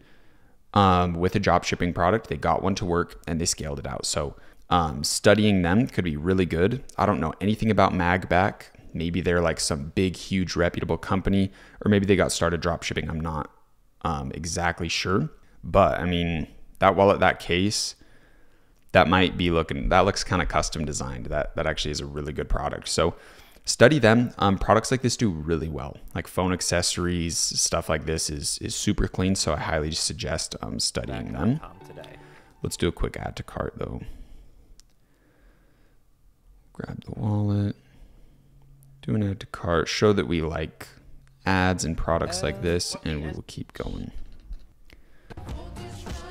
with a drop shipping product. They got one to work and they scaled it out. So studying them could be really good. I don't know anything about Magback. Maybe they're like some big, huge, reputable company, or maybe they got started drop shipping. I'm not exactly sure. But I mean, that wallet, that case, that might be that looks kind of custom designed. That actually is a really good product. So study them. Products like this do really well. Like phone accessories, stuff like this is super clean. So I highly suggest studying them. Let's do a quick add to cart though. Grab the wallet, do an add to cart, show that we like ads and products like this, and we will keep going.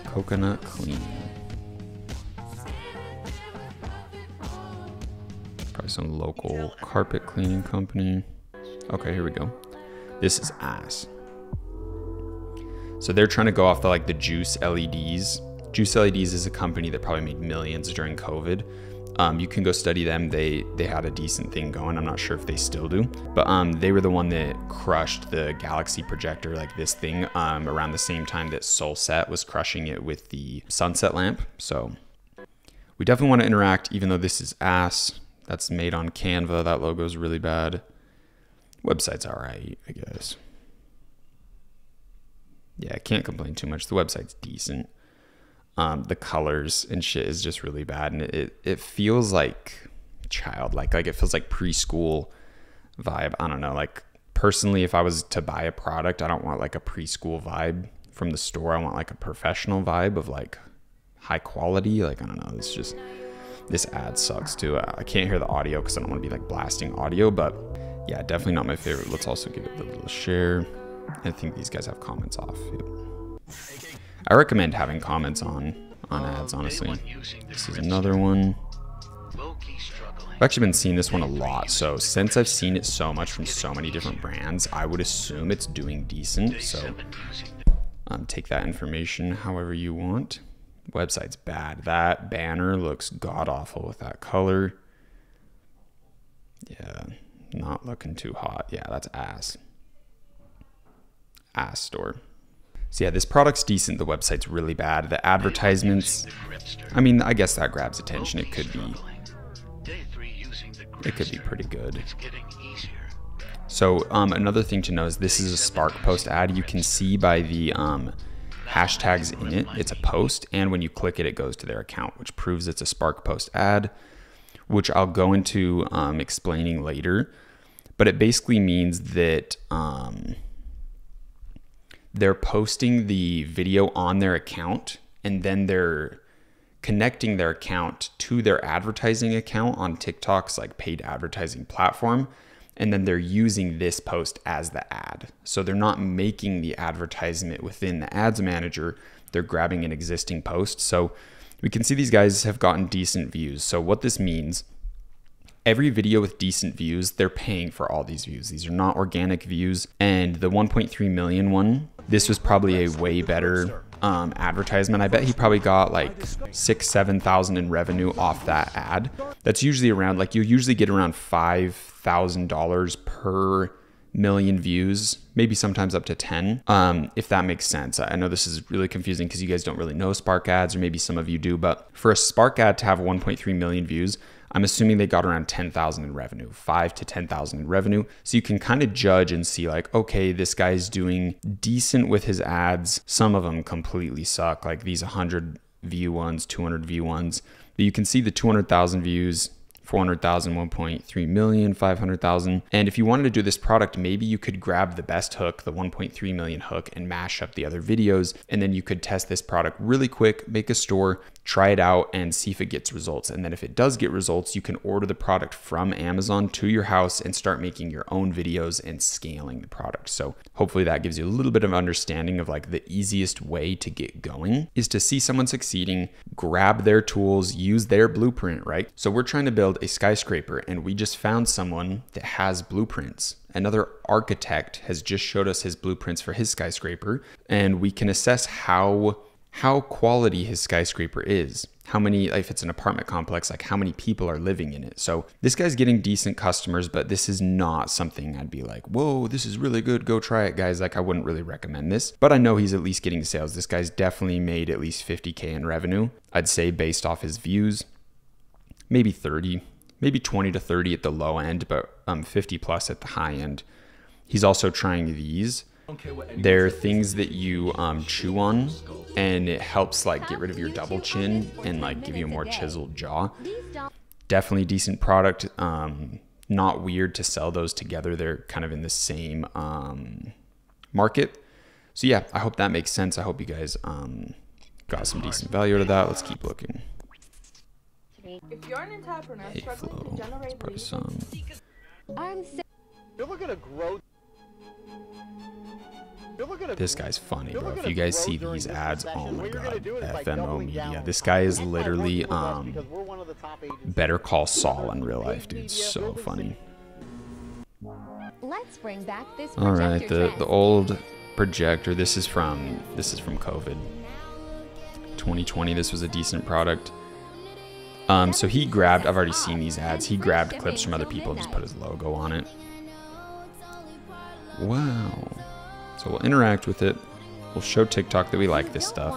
Coconut clean. Probably some local carpet cleaning company. Okay, here we go. This is ass. So they're trying to go off the Juice LEDs. Juice LEDs is a company that probably made millions during COVID. You can go study them. They had a decent thing going. I'm not sure if they still do, but they were the one that crushed the Galaxy projector, like this thing, around the same time that Solset was crushing it with the sunset lamp. So we definitely want to interact, even though this is ass. That's made on Canva. That logo is really bad. Website's all right, I guess. Yeah, I can't complain too much. The website's decent. The colors and shit is just really bad, and it feels like childlike. Like it feels like preschool vibe. I don't know. Like personally, if I was to buy a product, I don't want like a preschool vibe from the store. I want like a professional vibe of like high quality. Like I don't know. It's just, this ad sucks too. I can't hear the audio because I don't want to be like blasting audio, but Yeah, definitely not my favorite. Let's also give it a little share. I think these guys have comments off. Yep. I recommend having comments on ads, honestly. This is another one. I've actually been seeing this one a lot. So since I've seen it so much from so many different brands, I would assume it's doing decent. So take that information however you want. Website's bad. That banner looks god awful with that color. Yeah, not looking too hot. Yeah, that's ass. Ass store. So yeah, this product's decent. The website's really bad. The advertisements, I mean, I guess that grabs attention. It could be pretty good. So another thing to know is this is a Spark post ad. You can see by the hashtags in it, it's a post, and when you click it, it goes to their account, which proves it's a Spark post ad, which I'll go into explaining later. But it basically means that they're posting the video on their account, and then they're connecting their account to their advertising account on TikTok's like paid advertising platform. And then they're using this post as the ad. So they're not making the advertisement within the ads manager. They're grabbing an existing post. So we can see these guys have gotten decent views. So what this means, every video with decent views, they're paying for all these views. These are not organic views. And the 1.3 million one, this was probably a way better advertisement. I bet he probably got like 6,000-7,000 in revenue off that ad. That's usually around, like, you usually get around $5,000 per million views, maybe sometimes up to 10, if that makes sense. I know this is really confusing because you guys don't really know Spark ads, or maybe some of you do, but for a Spark ad to have 1.3 million views, I'm assuming they got around 10,000 in revenue, 5 to 10,000 in revenue. So you can kind of judge and see like, okay, this guy's doing decent with his ads. Some of them completely suck, like these 100 view ones, 200 view ones. But you can see the 200,000 views, 400,000, 1.3 million, 500,000. And if you wanted to do this product, maybe you could grab the best hook, the 1.3 million hook, and mash up the other videos. And then you could test this product really quick, make a store, try it out, and see if it gets results. And then if it does get results, you can order the product from Amazon to your house and start making your own videos and scaling the product. So hopefully that gives you a little bit of understanding of like the easiest way to get going is to see someone succeeding, grab their tools, use their blueprint, right? So we're trying to build a skyscraper, and we just found someone that has blueprints. Another architect has just showed us his blueprints for his skyscraper, and we can assess how quality his skyscraper is. How many, if it's an apartment complex, like how many people are living in it. So this guy's getting decent customers, but this is not something I'd be like, whoa, this is really good, go try it, guys. Like, I wouldn't really recommend this, but I know he's at least getting sales. This guy's definitely made at least 50K in revenue, I'd say, based off his views. Maybe 30, maybe 20 to 30 at the low end, but 50 plus at the high end. He's also trying these. They're things that you chew on, and it helps like get rid of your double chin and like give you a more chiseled jaw. Definitely decent product. Not weird to sell those together. They're kind of in the same market. So yeah, I hope that makes sense. I hope you guys got some decent value out of that. Let's keep looking. If you're an entrepreneur Hey Flo, let's put some. You're looking to grow. This guy's funny, bro. If you guys see these ads, oh my god, FMO Media. This guy is literally Better Call Saul in real life, dude. So funny. Let's bring back this all right, the old projector. This is from COVID 2020. This was a decent product. So he grabbed, I've already seen these ads. He grabbed clips from other people and just put his logo on it. Wow. So we'll interact with it. We'll show TikTok that we like this stuff.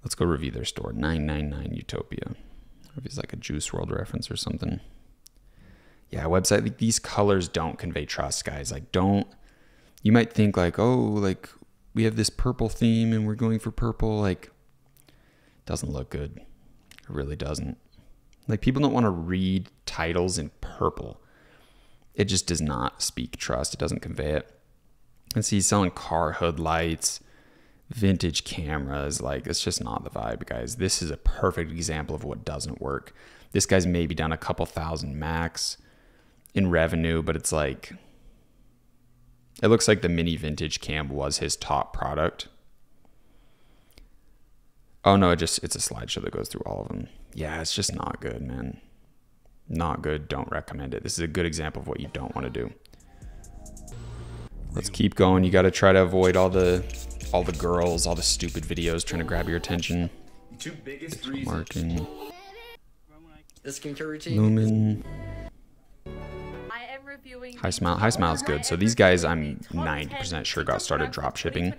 Let's go review their store. 999 Utopia. If it's like a Juice WRLD reference or something. Yeah, website, like these colors don't convey trust, guys. Like you might think like, oh, like we have this purple theme and we're going for purple. Like, it doesn't look good. It really doesn't. Like, people don't want to read titles in purple. It just does not speak trust. It doesn't convey it. And see, he's selling car hood lights, vintage cameras. Like, it's just not the vibe, guys. This is a perfect example of what doesn't work. This guy's maybe done a couple thousand max. in revenue, but it's like, it looks like the mini vintage cam was his top product. Oh no, it's a slideshow that goes through all of them. Yeah, it's just not good, man. Not good. Don't recommend it. This is a good example of what you don't want to do. Let's keep going. You got to try to avoid all the girls, all the stupid videos trying to grab your attention. Two biggest reasons. Marketing. The skincare routine. Lumen. I am reviewing. High Smile. High Smile is good. So these guys, I'm 90% sure got started drop shipping,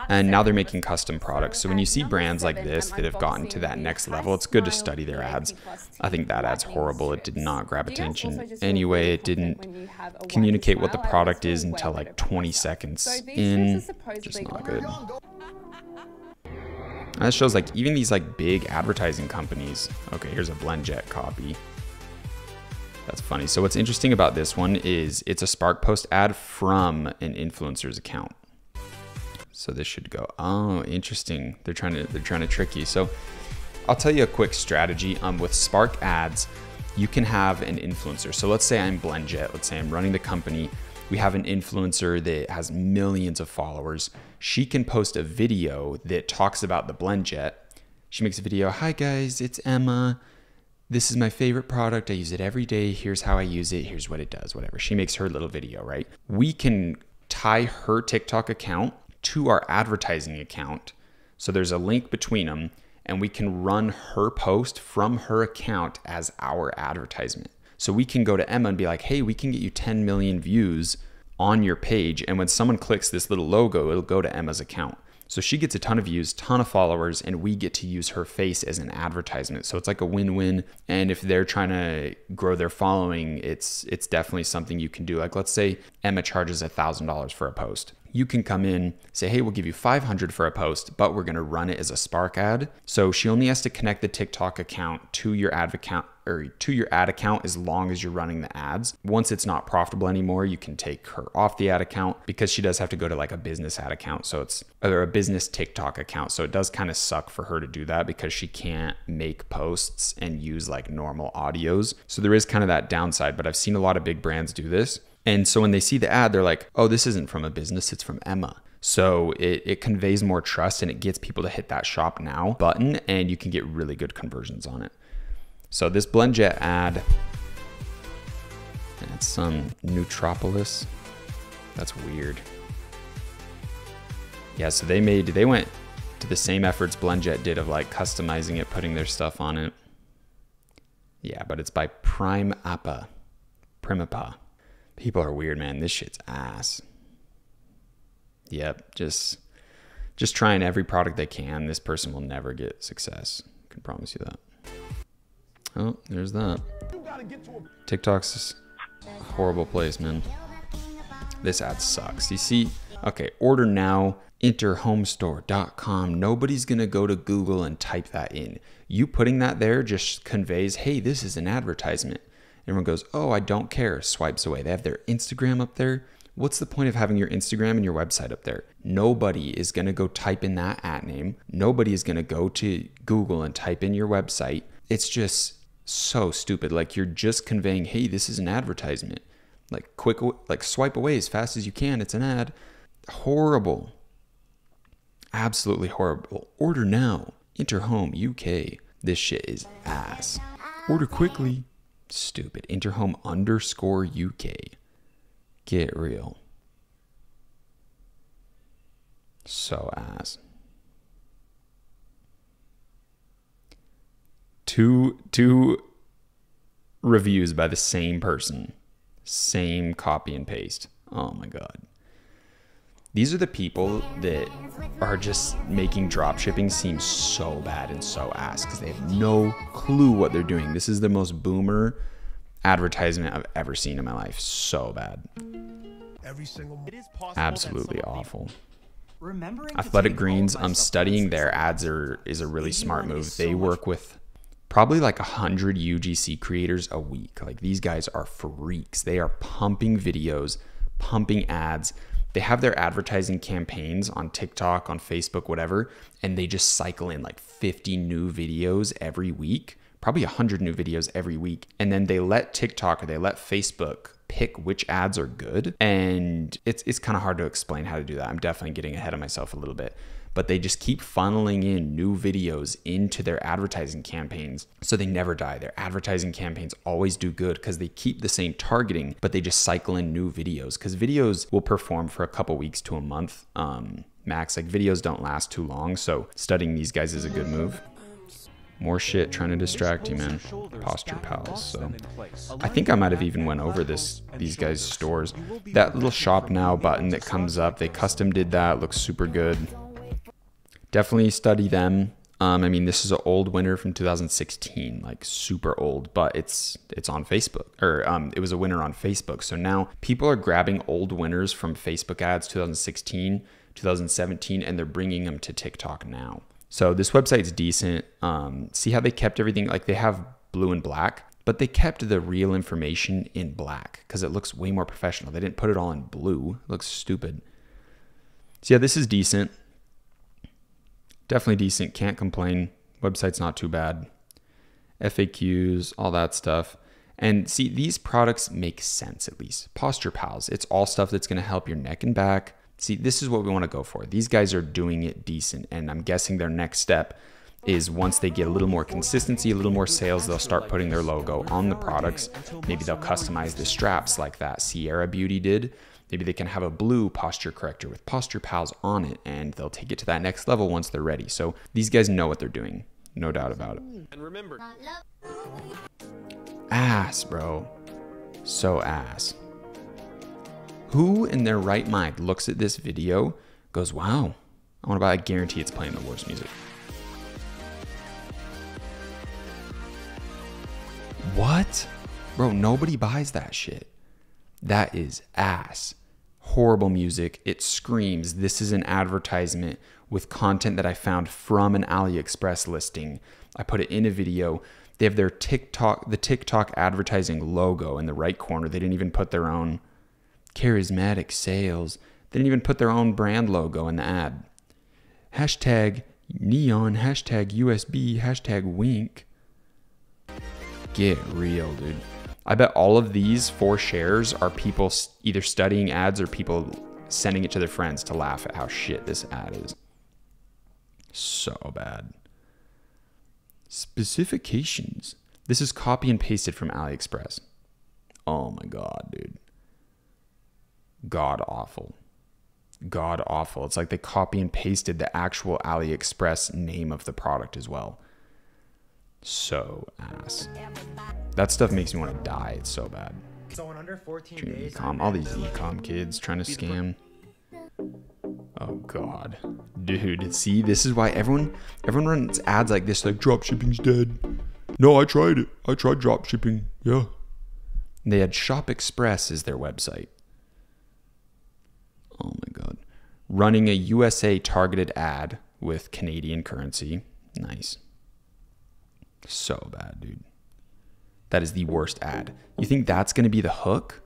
and now they're making custom products. So when you see brands like this that have gotten to that next level, it's good to study their ads. I think that ad's horrible. It did not grab attention anyway. It didn't communicate what the product is until like 20 seconds in. Just not good. That shows like even these like big advertising companies. Okay, here's a BlendJet copy. That's funny. So what's interesting about this one is it's a Spark Post ad from an influencer's account. So this should go, oh, interesting. They're trying to trick you. So I'll tell you a quick strategy. With Spark ads, you can have an influencer. So let's say I'm BlendJet. Let's say I'm running the company. We have an influencer that has millions of followers. She can post a video that talks about the BlendJet. She makes a video. Hi guys, it's Emma. This is my favorite product. I use it every day. Here's how I use it. Here's what it does, whatever. She makes her little video, right? We can tie her TikTok account to our advertising account. So there's a link between them, and we can run her post from her account as our advertisement. So we can go to Emma and be like, hey, we can get you 10 million views on your page. And when someone clicks this little logo, it'll go to Emma's account. So she gets a ton of views, ton of followers, and we get to use her face as an advertisement. So it's like a win-win. And if they're trying to grow their following, it's definitely something you can do. Like let's say Emma charges $1,000 for a post. You can come in, say, hey, we'll give you $500 for a post, but we're gonna run it as a Spark ad. So she only has to connect the TikTok account to your ad account, or to your ad account, as long as you're running the ads. Once it's not profitable anymore, you can take her off the ad account, because she does have to go to like a business ad account. So it's, or a business TikTok account. So it does kind of suck for her to do that, because she can't make posts and use like normal audios. So there is kind of that downside, but I've seen a lot of big brands do this. And so when they see the ad, they're like, oh, this isn't from a business, it's from Emma. So it conveys more trust, and it gets people to hit that shop now button, and you can get really good conversions on it. So this BlendJet ad, and it's some Nootropolis. That's weird. Yeah, so they went to the same efforts BlendJet did of like customizing it, putting their stuff on it. Yeah, but it's by Primapa. People are weird, man. This shit's ass. Yep, just trying every product they can. This person will never get success. I can promise you that. Oh, there's that. TikTok's a horrible place, man. This ad sucks. You see, okay, order now, enter homestore.com. Nobody's gonna go to Google and type that in. You putting that there just conveys, hey, this is an advertisement. Everyone goes, oh, I don't care, swipes away. They have their Instagram up there. What's the point of having your Instagram and your website up there? Nobody is gonna go type in that ad name. Nobody is gonna go to Google and type in your website. It's just so stupid. Like you're just conveying, hey, this is an advertisement. Like like swipe away as fast as you can. It's an ad. Horrible. Absolutely horrible. Order now. Enter home UK. This shit is ass. Order quickly. Stupid. Interhome_UK. Get real. So ass. Two reviews by the same person. Same copy and paste. Oh my God. These are the people that are just making dropshipping seem so bad and so ass, because they have no clue what they're doing. This is the most boomer advertisement I've ever seen in my life. So bad. Absolutely awful. Athletic Greens, studying their ads is a really smart move. They work with probably like 100 UGC creators a week. Like these guys are freaks. They are pumping videos, pumping ads. They have their advertising campaigns on TikTok, on Facebook, whatever, and they just cycle in like 50 new videos every week, probably 100 new videos every week. And then they let TikTok or they let Facebook pick which ads are good. And it's kind of hard to explain how to do that. I'm definitely getting ahead of myself a little bit. But they just keep funneling in new videos into their advertising campaigns so they never die. Their advertising campaigns always do good because they keep the same targeting, but they just cycle in new videos because videos will perform for a couple weeks to a month max. Like videos don't last too long. So studying these guys is a good move. More shit trying to distract you, man. Posture pals. So I think I might have even went over these guys' stores. That little shop now button that comes up, they custom did that. Looks super good. Definitely study them. I mean, this is an old winner from 2016, like super old, but it's on Facebook, or it was a winner on Facebook. So now people are grabbing old winners from Facebook ads 2016, 2017, and they're bringing them to TikTok now. So this website's decent. See how they kept everything, like they have blue and black, but they kept the real information in black because it looks way more professional. They didn't put it all in blue. It looks stupid. So yeah, this is decent. Definitely decent. Can't complain. Website's not too bad. FAQs, all that stuff. And see, these products make sense at least. Posture Pals, it's all stuff that's going to help your neck and back. See, this is what we want to go for. These guys are doing it decent. And I'm guessing their next step is once they get a little more consistency, a little more sales, they'll start putting their logo on the products. Maybe they'll customize the straps like that Sierra Beauty did. Maybe they can have a blue posture corrector with Posture Pals on it, and they'll take it to that next level once they're ready. So these guys know what they're doing. No doubt about it. And remember, ass, bro. So ass. Who in their right mind looks at this video, goes, wow, I want to buy, I guarantee it's playing the worst music. What? Bro, nobody buys that shit. That is ass. Horrible music. It screams, this is an advertisement with content that I found from an AliExpress listing. I put it in a video. They have their TikTok, the TikTok advertising logo in the right corner. They didn't even put their own charismatic sales. They didn't even put their own brand logo in the ad. Hashtag neon, hashtag USB, hashtag wink. Get real, dude. I bet all of these 4 shares are people either studying ads or people sending it to their friends to laugh at how shit this ad is. So bad. Specifications. This is copy and pasted from AliExpress. Oh my God, dude. God awful. God awful. It's like they copy and pasted the actual AliExpress name of the product as well. So ass. That stuff makes me want to die. It's so bad. So in under 14 days, all these e-com kids trying to scam. Oh God, dude. See, this is why everyone runs ads like this. Like, dropshipping's dead. No, I tried it. I tried dropshipping. Yeah. They had Shop Express as their website. Oh my God. Running a USA targeted ad with Canadian currency. Nice. So bad, dude. That is the worst ad. You think that's going to be the hook?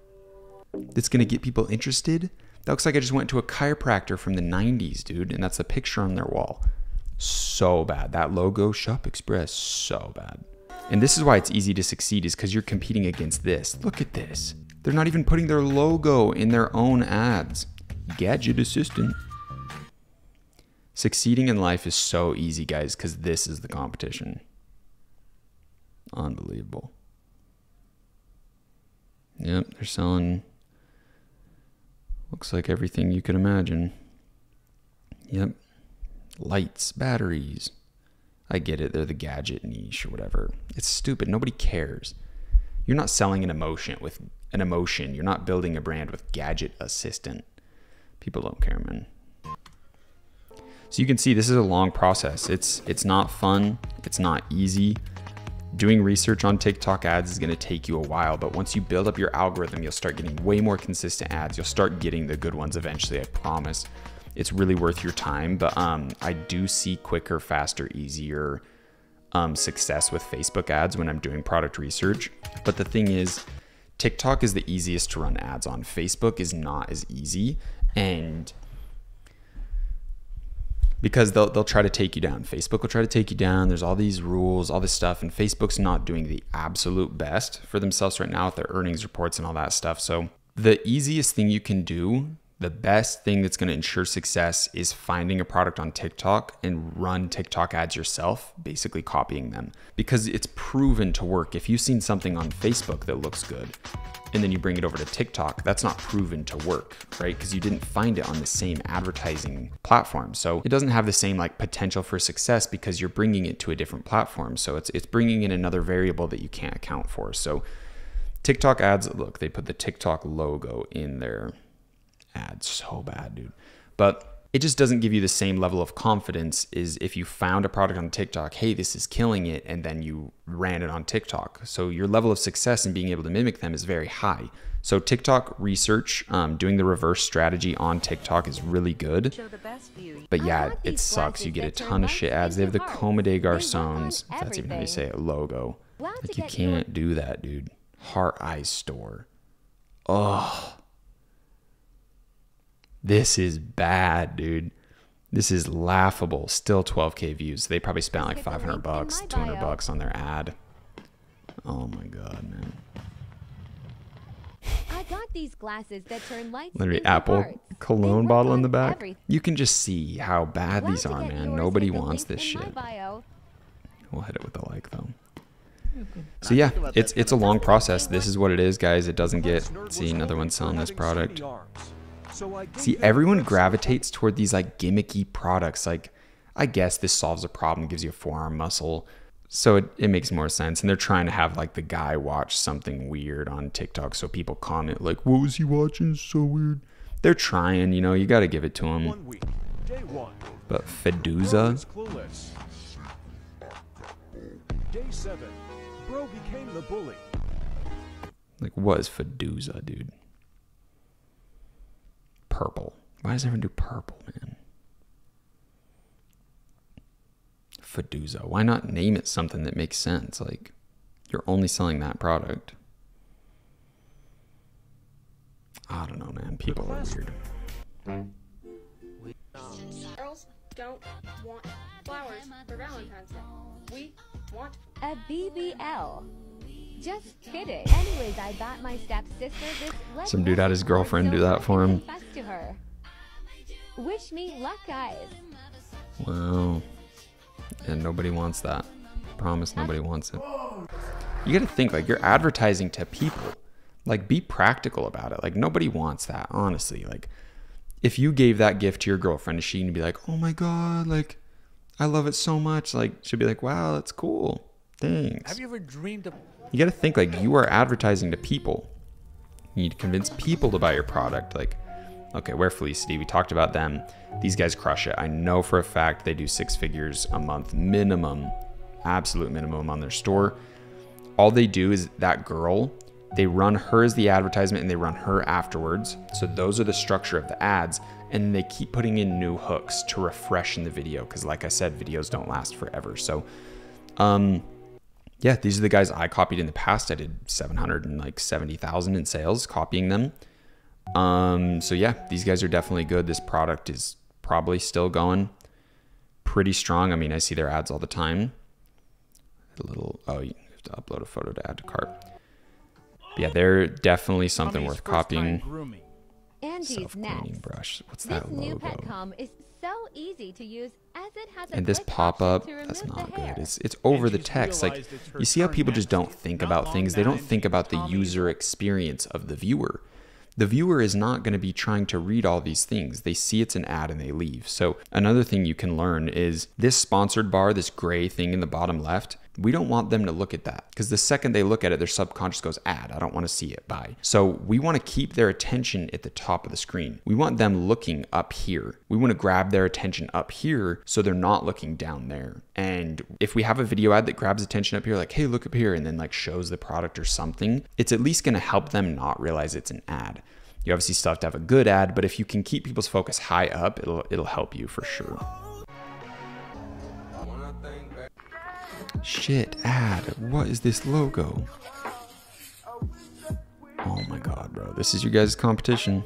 That's going to get people interested? That looks like I just went to a chiropractor from the 90s, dude. And that's the picture on their wall. So bad. That logo, Shop Express, so bad. And this is why it's easy to succeed, is because you're competing against this. Look at this. They're not even putting their logo in their own ads. Gadget assistant. Succeeding in life is so easy, guys, because this is the competition. Unbelievable. Yep, they're selling, looks like everything you could imagine. Yep. Lights, batteries. I get it, they're the gadget niche or whatever. It's stupid, nobody cares. You're not selling an emotion with an emotion. You're not building a brand with gadget assistant. People don't care, man. So you can see this is a long process. It's not fun, it's not easy. Doing research on TikTok ads is going to take you a while, but once you build up your algorithm, you'll start getting way more consistent ads. You'll start getting the good ones eventually, I promise. It's really worth your time, but I do see quicker, faster, easier success with Facebook ads when I'm doing product research. But the thing is, TikTok is the easiest to run ads on. Facebook is not as easy, and because they'll try to take you down. Facebook will try to take you down. There's all these rules, all this stuff, and Facebook's not doing the absolute best for themselves right now with their earnings reports and all that stuff. So the easiest thing you can do, the best thing that's going to ensure success, is finding a product on TikTok and run TikTok ads yourself, basically copying them, because it's proven to work. If you've seen something on Facebook that looks good and then you bring it over to TikTok, that's not proven to work, right? Because you didn't find it on the same advertising platform. So it doesn't have the same like potential for success because you're bringing it to a different platform. So it's bringing in another variable that you can't account for. So TikTok ads, look, they put the TikTok logo in their ads. So bad, dude. But it just doesn't give you the same level of confidence as if you found a product on TikTok, hey, this is killing it, and then you ran it on TikTok. So your level of success in being able to mimic them is very high. So TikTok research, doing the reverse strategy on TikTok is really good. But yeah, it sucks. You get a ton of shit ads. They have the Comme des Garçons, if that's even how you say it, logo. Like, you can't do that, dude. Heart Eyes Store. Oh. This is bad, dude. This is laughable. Still 12K views. They probably spent like $500, $200 on their ad. Oh my God, man. I got these glasses that turn lights Literally into Apple hearts. cologne They bottle work in the on back. everything. You can just see how bad these Want to are, get man. yours, Nobody hit the wants link this in my shit. bio. We'll hit it with a like though. So yeah, it's a long process. This is what it is, guys. It doesn't get, see, another one selling this product. See, everyone gravitates toward these like gimmicky products. Like, I guess this solves a problem, gives you a forearm muscle. So it makes more sense. And they're trying to have like the guy watch something weird on TikTok. So people comment like, what was he watching? So weird. They're trying, you know, you got to give it to them. But Feduza? Day 7, bro became the bully. Like, what is Feduza, dude? Purple. Why does everyone do purple, man? Feduza. Why not name it something that makes sense? Like, you're only selling that product. I don't know, man. People are weird. Girls don't want flowers for Valentine's Day. We want A BBL. Just kidding. Anyways, I got my stepsister this. Some dude had his girlfriend do that for him. To her. Wish me luck, guys. Wow. And nobody wants that. Promise nobody wants it. You gotta think, like, you're advertising to people. Like, be practical about it. Like, nobody wants that, honestly. Like, if you gave that gift to your girlfriend, is she gonna be like, oh my God, like, I love it so much? Like, she'll be like, wow, that's cool. Thanks. Have you ever dreamed of... You gotta think, like, you are advertising to people. You need to convince people to buy your product. Like, okay, Wear Felicity, we talked about them. These guys crush it. I know for a fact they do 6 figures a month minimum, absolute minimum on their store. All they do is that girl, they run her as the advertisement and they run her afterwards. So those are the structure of the ads. And they keep putting in new hooks to refresh in the video. Cause like I said, videos don't last forever. So, yeah, these are the guys I copied in the past. I did 770,000 in sales copying them. So yeah, these guys are definitely good. This product is probably still going pretty strong. I mean, I see their ads all the time. Oh, you have to upload a photo to add to cart. But yeah, they're definitely something worth copying. Andy's Self-cleaning next. brush. What's This that new logo? pet comb is so easy to use as it has a And this click pop-up, option to that's remove not the hair. good. It's over the text. Like, you see how people just don't think about things? They don't think about the user experience of the viewer. The viewer is not going to be trying to read all these things. They see it's an ad and they leave. So another thing you can learn is this sponsored bar, this gray thing in the bottom left, we don't want them to look at that because the second they look at it, their subconscious goes, ad, I don't want to see it, bye. So we want to keep their attention at the top of the screen. We want them looking up here. We want to grab their attention up here so they're not looking down there. And if we have a video ad that grabs attention up here, like, hey, look up here, and then like shows the product or something, it's at least going to help them not realize it's an ad. You obviously still have to have a good ad, but if you can keep people's focus high up, it'll help you for sure. Shit, ad. What is this logo? Oh my God, bro. This is your guys' competition.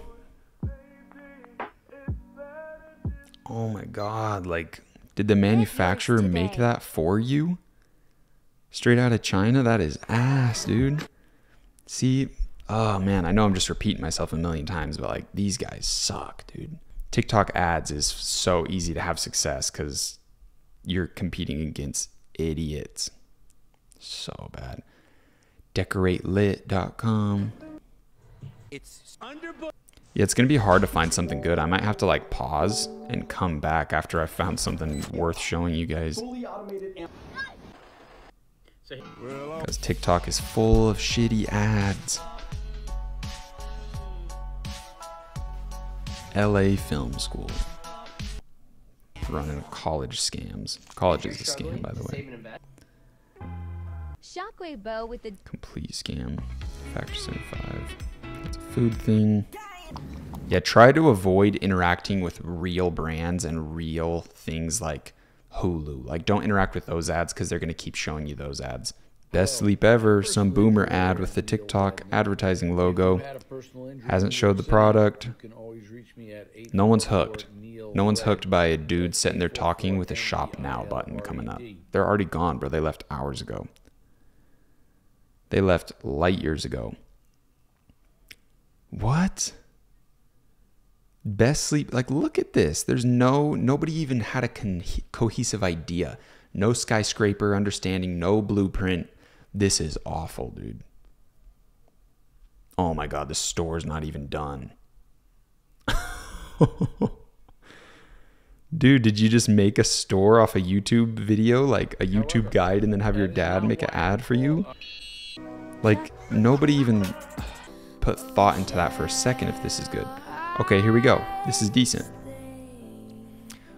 Oh my God. Like, did the manufacturer make that for you? Straight out of China? That is ass, dude. See, oh man, I know I'm just repeating myself a million times, but like these guys suck, dude. Tik Tok Ads is so easy to have success because you're competing against idiots. So bad. DecorateLit.com. Yeah, it's going to be hard to find something good. I might have to like pause and come back after I found something worth showing you guys. Because TikTok is full of shitty ads. LA Film School. Running college scams. College is a scam, by the way. Shockwave bow with the Complete scam. Factor 75. It's a food thing. Yeah, try to avoid interacting with real brands and real things like Hulu. Like, don't interact with those ads because they're going to keep showing you those ads. Best sleep ever, some boomer ad with the TikTok advertising logo. Hasn't showed the product. No one's hooked. No one's hooked by a dude sitting there talking with a shop now button coming up. They're already gone, bro. They left hours ago. They left light years ago. What? Best sleep, like look at this. There's nobody even had a cohesive idea. No skyscraper understanding, no blueprint. This is awful, dude. Oh my God, the store's not even done. Dude, did you just make a store off a YouTube video, like a YouTube guide, and then have your dad make an ad for you? Like, nobody even put thought into that for a second if this is good. Okay, here we go. This is decent.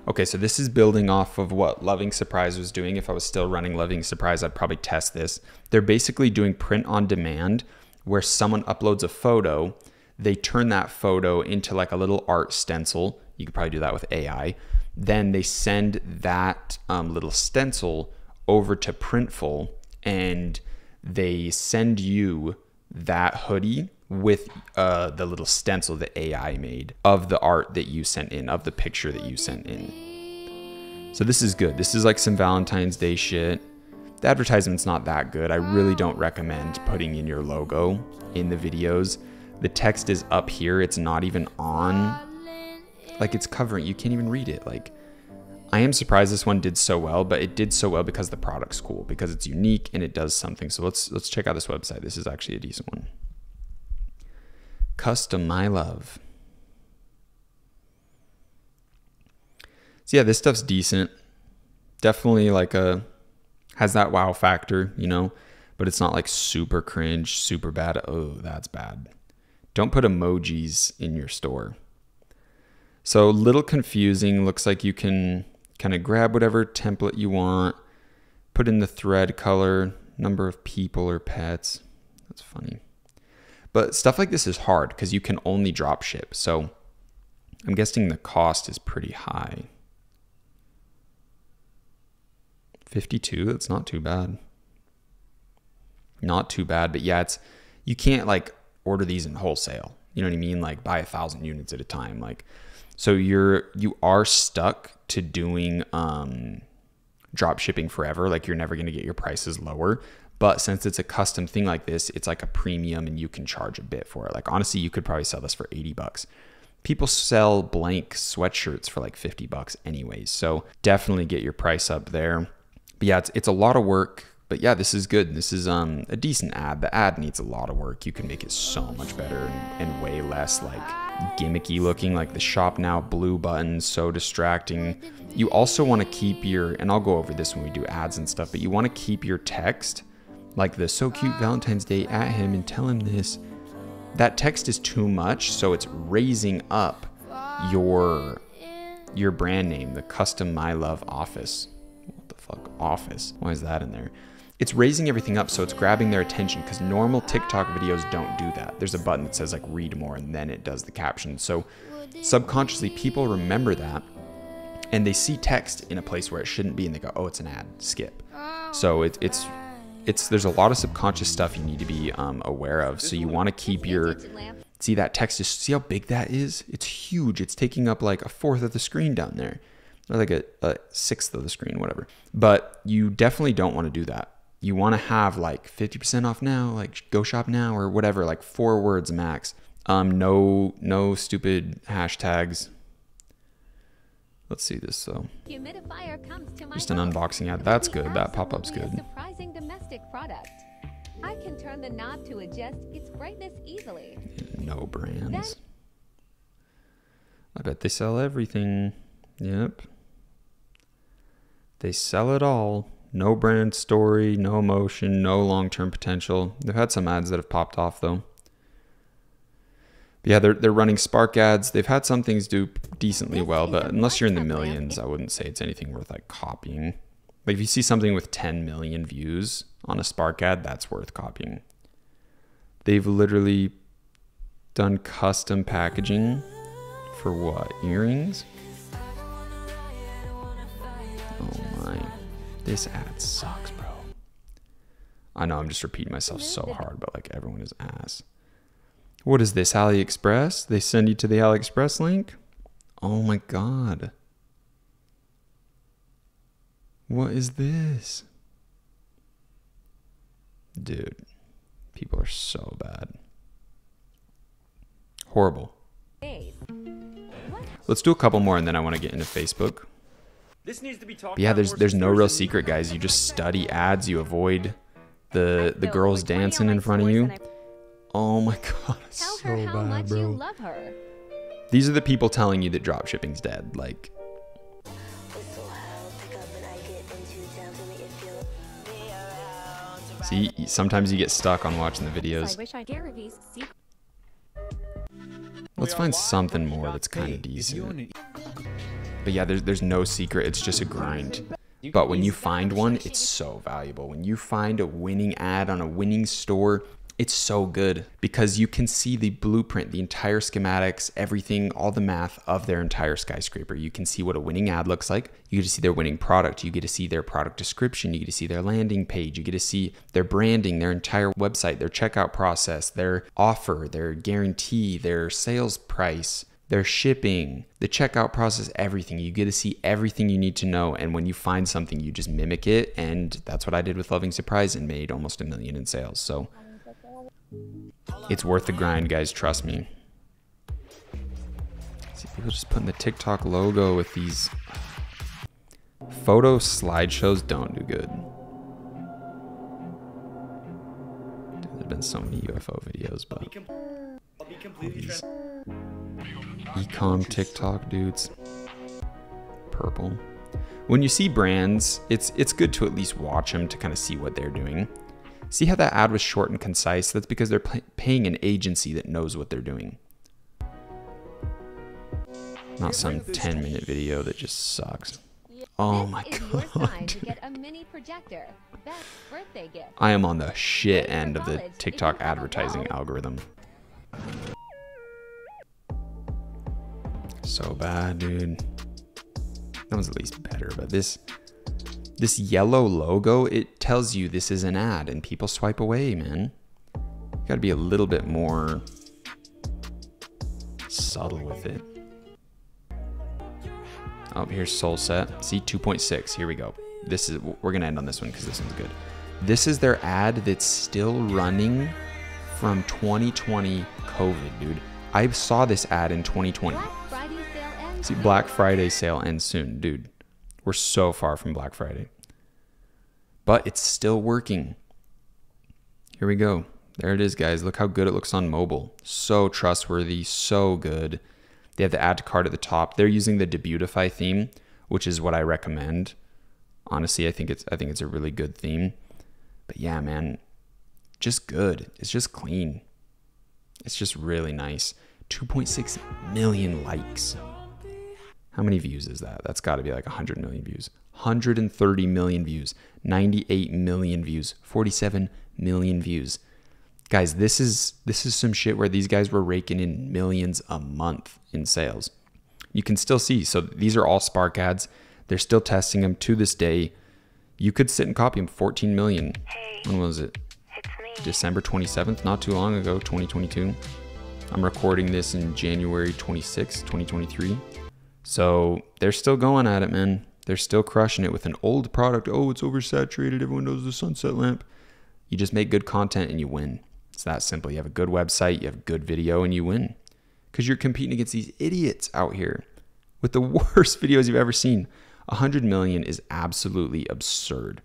Okay, so this is building off of what Loving Surprise was doing. If I was still running Loving Surprise, I'd probably test this. They're basically doing print on demand where someone uploads a photo. They turn that photo into like a little art stencil. You could probably do that with AI. Then they send that little stencil over to Printful and they send you that hoodie with the little stencil that AI made of the art that you sent in, of the picture that you sent in. So this is good. This is like some Valentine's Day shit. The advertisement's not that good. I really don't recommend putting in your logo in the videos. The text is up here. It's not even on. Like it's covering. You can't even read it. Like I am surprised this one did so well, but it did so well because the product's cool, because it's unique and it does something. So let's check out this website. This is actually a decent one. Custom My Love. So yeah, this stuff's decent. Definitely like has that wow factor, you know, but it's not like super cringe, super bad. Oh, that's bad. Don't put emojis in your store. So a little confusing. Looks like you can kind of grab whatever template you want, put in the thread color, number of people or pets. That's funny. But stuff like this is hard because you can only drop ship. So I'm guessing the cost is pretty high. 52, that's not too bad. Not too bad, but yeah, you can't like order these in wholesale. You know what I mean? Like buy 1,000 units at a time. Like, so you are stuck to doing drop shipping forever. Like you're never going to get your prices lower. But since it's a custom thing like this, it's like a premium and you can charge a bit for it. Like honestly, you could probably sell this for 80 bucks. People sell blank sweatshirts for like 50 bucks anyways. So definitely get your price up there. But yeah, it's a lot of work. But yeah, this is good. This is a decent ad. The ad needs a lot of work. You can make it so much better and way less like gimmicky looking, like the shop now blue button, so distracting. You also want to keep your, and I'll go over this when we do ads and stuff, but you want to keep your text like the so cute Valentine's Day at him and tell him this. That text is too much, so it's raising up your brand name, the custom My Love Office. What the fuck? Office. Why is that in there? It's raising everything up, so it's grabbing their attention because normal TikTok videos don't do that. There's a button that says like read more and then it does the caption. So subconsciously people remember that and they see text in a place where it shouldn't be and they go, oh, it's an ad, skip. So there's a lot of subconscious stuff you need to be aware of. So you want to keep your See that text, just see how big that is? It's huge. It's taking up like a fourth of the screen down there, or like a sixth of the screen, whatever. But you definitely don't want to do that. You want to have like 50% off now, like go shop now, or whatever, like 4 words max. No stupid hashtags. Let's see this though. Humidifier comes to my Just an home. unboxing ad. That's good. That pop-up's good. Absolutely a surprising domestic product. I can turn the knob to adjust its brightness easily. No brands. I bet they sell everything. Yep. They sell it all. No brand story, no emotion, no long-term potential. They've had some ads that have popped off though. But yeah, they're running Spark ads. They've had some things do decently well, but unless you're in the millions, I wouldn't say it's anything worth like copying. Like if you see something with 10 million views on a Spark ad, that's worth copying. They've literally done custom packaging for what? Earrings? Oh my. This ad sucks, bro. I know I'm just repeating myself so hard, but like everyone is ass. What is this, AliExpress? They send you to the AliExpress link? Oh my God. What is this? Dude, people are so bad. Horrible. Let's do a couple more and then I want to get into Facebook. This needs to be talked But yeah, about there's more no real seriously. secret, guys. You just study ads. You avoid the girls dancing in front of you. Oh my God, it's Tell so her how bad, much you bro. love her. These are the people telling you that dropshipping's dead. Like, see, sometimes you get stuck on watching the videos. Let's find something more that's kind of decent. But yeah, there's no secret. It's just a grind. But when you find one, it's so valuable. When you find a winning ad on a winning store, it's so good because you can see the blueprint, the entire schematics, everything, all the math of their entire Skyscraper. You can see what a winning ad looks like. You get to see their winning product. You get to see their product description. You get to see their landing page. You get to see their branding, their entire website, their checkout process, their offer, their guarantee, their sales price, their shipping, the checkout process, everything. You get to see everything you need to know. And when you find something, you just mimic it. And that's what I did with Loving Surprise and made almost $1 million in sales. So it's worth the grind, guys. Trust me. See, people just putting the TikTok logo with these photo slideshows don't do good. Dude, there's been so many UFO videos, but these ecom TikTok dudes. Purple. When you see brands, it's good to at least watch them to kind of see what they're doing. See how that ad was short and concise? That's because they're paying an agency that knows what they're doing. Not some 10-minute video that just sucks. Oh my God. I am on the shit end of the TikTok advertising algorithm. So bad, dude. That one's at least better, but this yellow logo, it tells you this is an ad and people swipe away, man. You gotta be a little bit more subtle with it. Oh, here's Soul Set. See, 2.6. Here we go. We're gonna end on this one because this one's good. This is their ad that's still running from 2020 COVID, dude. I saw this ad in 2020. See, Black Friday sale ends soon, dude. We're so far from Black Friday. But it's still working. Here we go. There it is, guys. Look how good it looks on mobile. So trustworthy, so good. They have the add to cart at the top. They're using the Debutify theme, which is what I recommend. Honestly, I think it's a really good theme. But yeah, man, just good. It's just clean. It's just really nice. 2.6 million likes. How many views is that? That's got to be like 100 million views. 130 million views. 98 million views. 47 million views. Guys, this is some shit where these guys were raking in millions a month in sales. You can still see. So these are all Spark ads. They're still testing them to this day. You could sit and copy them. 14 million. When was it? December 27th, not too long ago, 2022. I'm recording this in January 26, 2023. So they're still going at it, man. They're still crushing it with an old product. Oh, it's oversaturated. Everyone knows the sunset lamp. You just make good content and you win. It's that simple. You have a good website, you have good video, and you win. Because you're competing against these idiots out here with the worst videos you've ever seen. 100 million is absolutely absurd.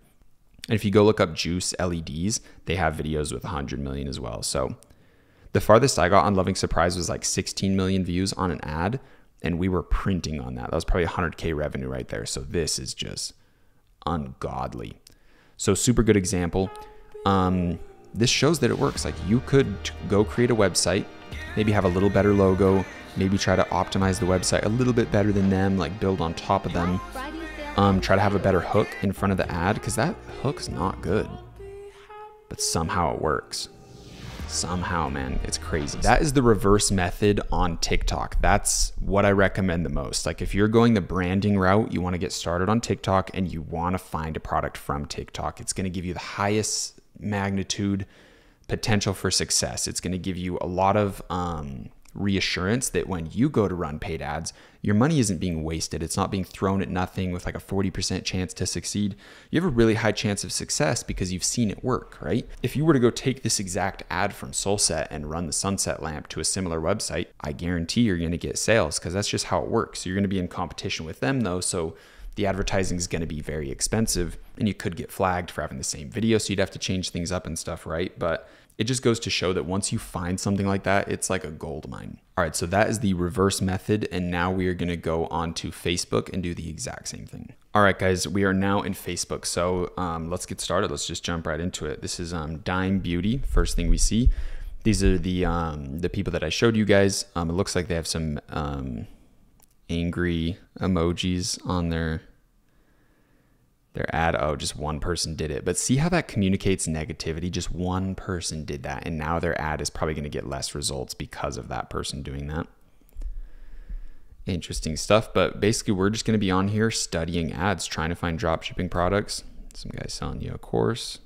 And if you go look up Juice LEDs, they have videos with 100 million as well. So the farthest I got on Loving Surprise was like 16 million views on an ad. And we were printing on that. That was probably 100K revenue right there. So this is just ungodly. So super good example. This shows that it works. Like you could go create a website, maybe have a little better logo, maybe try to optimize the website a little bit better than them, like build on top of them. Try to have a better hook in front of the ad because that hook's not good, but somehow it works. Somehow, man, it's crazy. That is the reverse method on TikTok. That's what I recommend the most. Like if you're going the branding route, you want to get started on TikTok and you want to find a product from TikTok. It's going to give you the highest magnitude potential for success. It's going to give you a lot of reassurance that when you go to run paid ads, your money isn't being wasted. It's not being thrown at nothing with like a 40% chance to succeed. You have a really high chance of success because you've seen it work, right? If you were to go take this exact ad from Soulset and run the sunset lamp to a similar website, I guarantee you're going to get sales because that's just how it works. You're going to be in competition with them though. So the advertising is going to be very expensive and you could get flagged for having the same video. So you'd have to change things up and stuff, right? But it just goes to show that once you find something like that, it's like a gold mine. All right, so that is the reverse method. And now we are going to go on to Facebook and do the exact same thing. All right, guys, we are now in Facebook. So let's get started. Let's just jump right into it. This is Dime Beauty. First thing we see. These are the people that I showed you guys. It looks like they have some angry emojis on their ad. Oh, just one person did it. But see how that communicates negativity? Just one person did that. And now their ad is probably going to get less results because of that person doing that. Interesting stuff. But basically, we're just going to be on here studying ads, trying to find dropshipping products. Some guy selling you a course.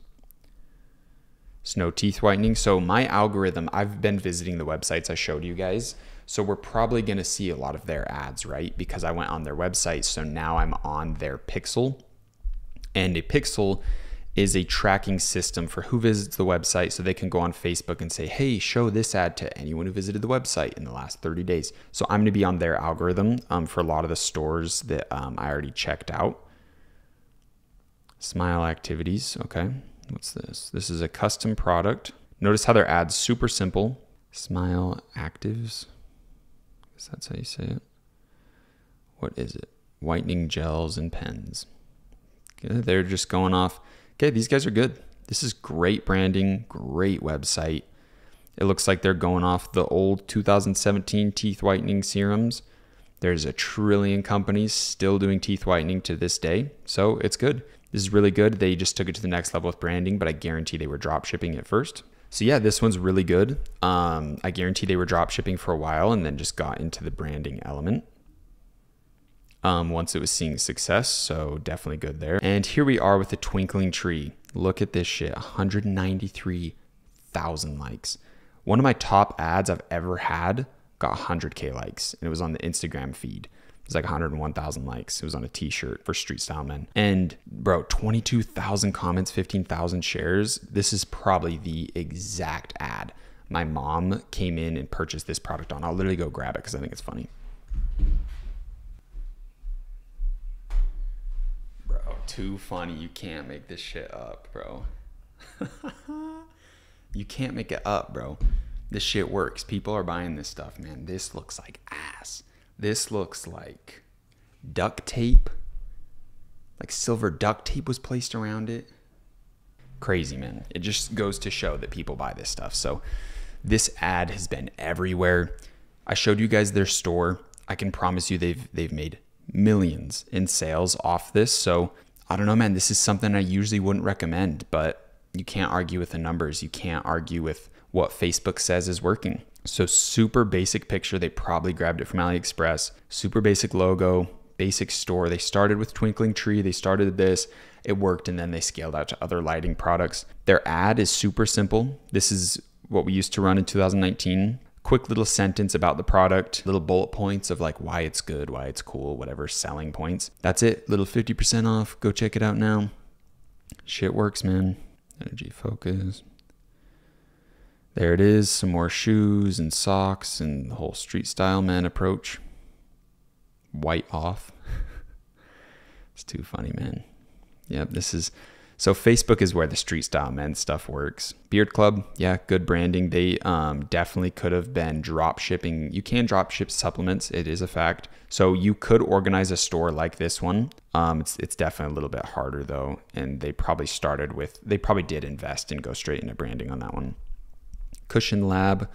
Snow teeth whitening. So my algorithm, I've been visiting the websites I showed you guys. So we're probably going to see a lot of their ads, right? Because I went on their website. So now I'm on their pixel. And a pixel is a tracking system for who visits the website so they can go on Facebook and say, hey, show this ad to anyone who visited the website in the last 30 days. So I'm going to be on their algorithm for a lot of the stores that I already checked out. Smile activities. Okay. What's this? This is a custom product. Notice how their ad's super simple. Smile actives. I guess that's how you say it. What is it? Whitening gels and pens. They're just going off. Okay, these guys are good. This is great branding, great website. It looks like they're going off the old 2017 teeth whitening serums. There's 1 trillion companies still doing teeth whitening to this day. So it's good. This is really good. They just took it to the next level with branding, but I guarantee they were drop shipping at first. So yeah, this one's really good. I guarantee they were drop shipping for a while and then just got into the branding element. Once it was seeing success, so definitely good there. And here we are with the twinkling tree. Look at this shit, 193,000 likes. One of my top ads I've ever had got 100K likes, and it was on the Instagram feed. It was like 101,000 likes. It was on a t-shirt for Street Style Men. And bro, 22,000 comments, 15,000 shares. This is probably the exact ad my mom came in and purchased this product on. I'll literally go grab it because I think it's funny. Too funny. You can't make this shit up, bro. You can't make it up, bro. This shit works. People are buying this stuff, man. This looks like ass. This looks like duct tape. Like silver duct tape was placed around it. Crazy, man. It just goes to show that people buy this stuff. So this ad has been everywhere. I showed you guys their store. I can promise you they've made millions in sales off this. So I don't know, man, this is something I usually wouldn't recommend, but you can't argue with the numbers. You can't argue with what Facebook says is working. So super basic picture. They probably grabbed it from AliExpress. Super basic logo, basic store. They started with Twinkling Tree. They started this. It worked, and then they scaled out to other lighting products. Their ad is super simple. This is what we used to run in 2019. quick little sentence about the product, little bullet points of like why it's good, why it's cool, whatever selling points. That's it. Little 50% off. Go check it out now. Shit works, man. Energy focus. There it is. Some more shoes and socks and the whole street style man approach. White off. It's too funny, man. Yep, this is... So Facebook is where the street style men stuff works. Beard Club, yeah, good branding. They definitely could have been drop shipping. You can drop ship supplements. It is a fact. So you could organize a store like this one. It's definitely a little bit harder though. And they probably did invest and go straight into branding on that one. Cushion Lab.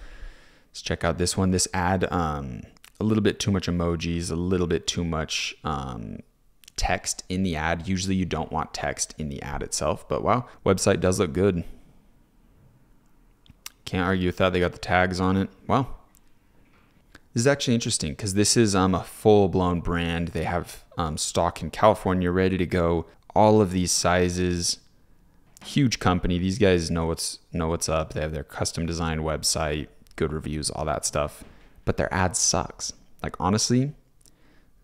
Let's check out this one. This ad, a little bit too much emojis, a little bit too much text in the ad. Usually you don't want text in the ad itself, but wow, website does look good. Can't argue with that. They got the tags on it. Wow. This is actually interesting because this is a full-blown brand. They have stock in California ready to go. All of these sizes. Huge company. These guys know what's up. They have their custom designed website, good reviews, all that stuff. But their ad sucks. Like honestly,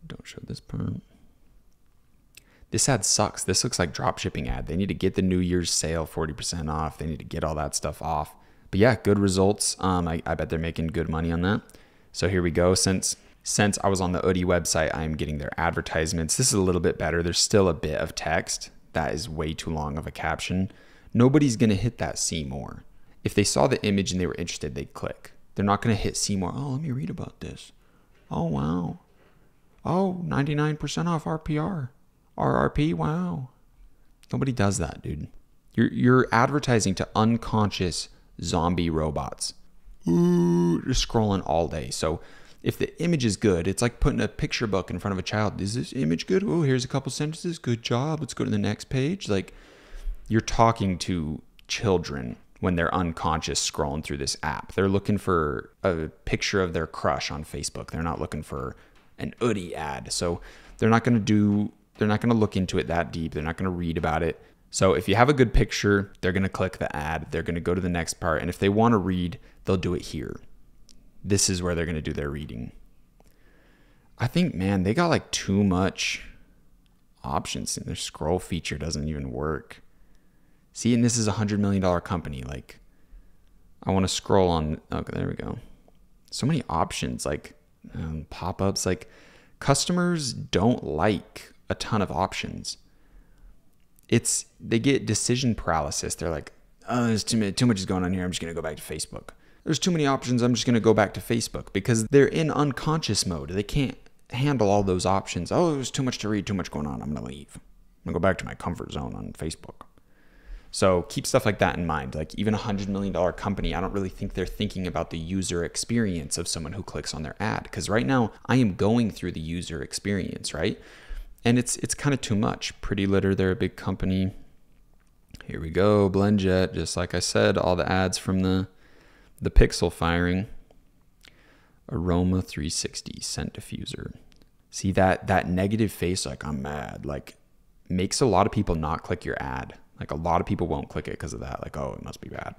don't show this part. This ad sucks. This looks like dropshipping ad. They need to get the New Year's sale 40% off. They need to get all that stuff off. But yeah, good results. I bet they're making good money on that. So here we go. Since I was on the Oodie website, I'm getting their advertisements. This is a little bit better. There's still a bit of text. That is way too long of a caption. Nobody's going to hit that see more. If they saw the image and they were interested, they'd click. They're not going to hit see more. Oh, let me read about this. Oh, wow. Oh, 99% off RPR. RRP, wow. Nobody does that, dude. You're advertising to unconscious zombie robots. Ooh, just scrolling all day. So if the image is good, it's like putting a picture book in front of a child. Is this image good? Oh, here's a couple sentences. Good job. Let's go to the next page. Like you're talking to children when they're unconscious scrolling through this app. They're looking for a picture of their crush on Facebook. They're not looking for an Oodie ad. So they're not going to look into it that deep. They're not going to read about it. So if you have a good picture, they're going to click the ad. They're going to go to the next part. And if they want to read, they'll do it here. This is where they're going to do their reading. I think, man, they got like too much options and their scroll feature doesn't even work. See, and this is $100 million company. Like I want to scroll on. Okay, there we go. So many options, like pop-ups, like customers don't like a ton of options. They get decision paralysis. They're like, oh, there's too much is going on here. I'm just going to go back to Facebook. There's too many options. I'm just going to go back to Facebook because they're in unconscious mode. They can't handle all those options. Oh, there's too much to read, too much going on. I'm going to leave. I'm going to go back to my comfort zone on Facebook. So keep stuff like that in mind. Like even a $100 million company, I don't really think they're thinking about the user experience of someone who clicks on their ad. Because right now I am going through the user experience, right? And it's kind of too much. Pretty Litter, they're a big company. Here we go. BlendJet, just like I said, all the ads from the pixel firing. Aroma 360 scent diffuser. See that negative face, like I'm mad, like makes a lot of people not click your ad. Like a lot of people won't click it because of that. Like, oh, it must be bad.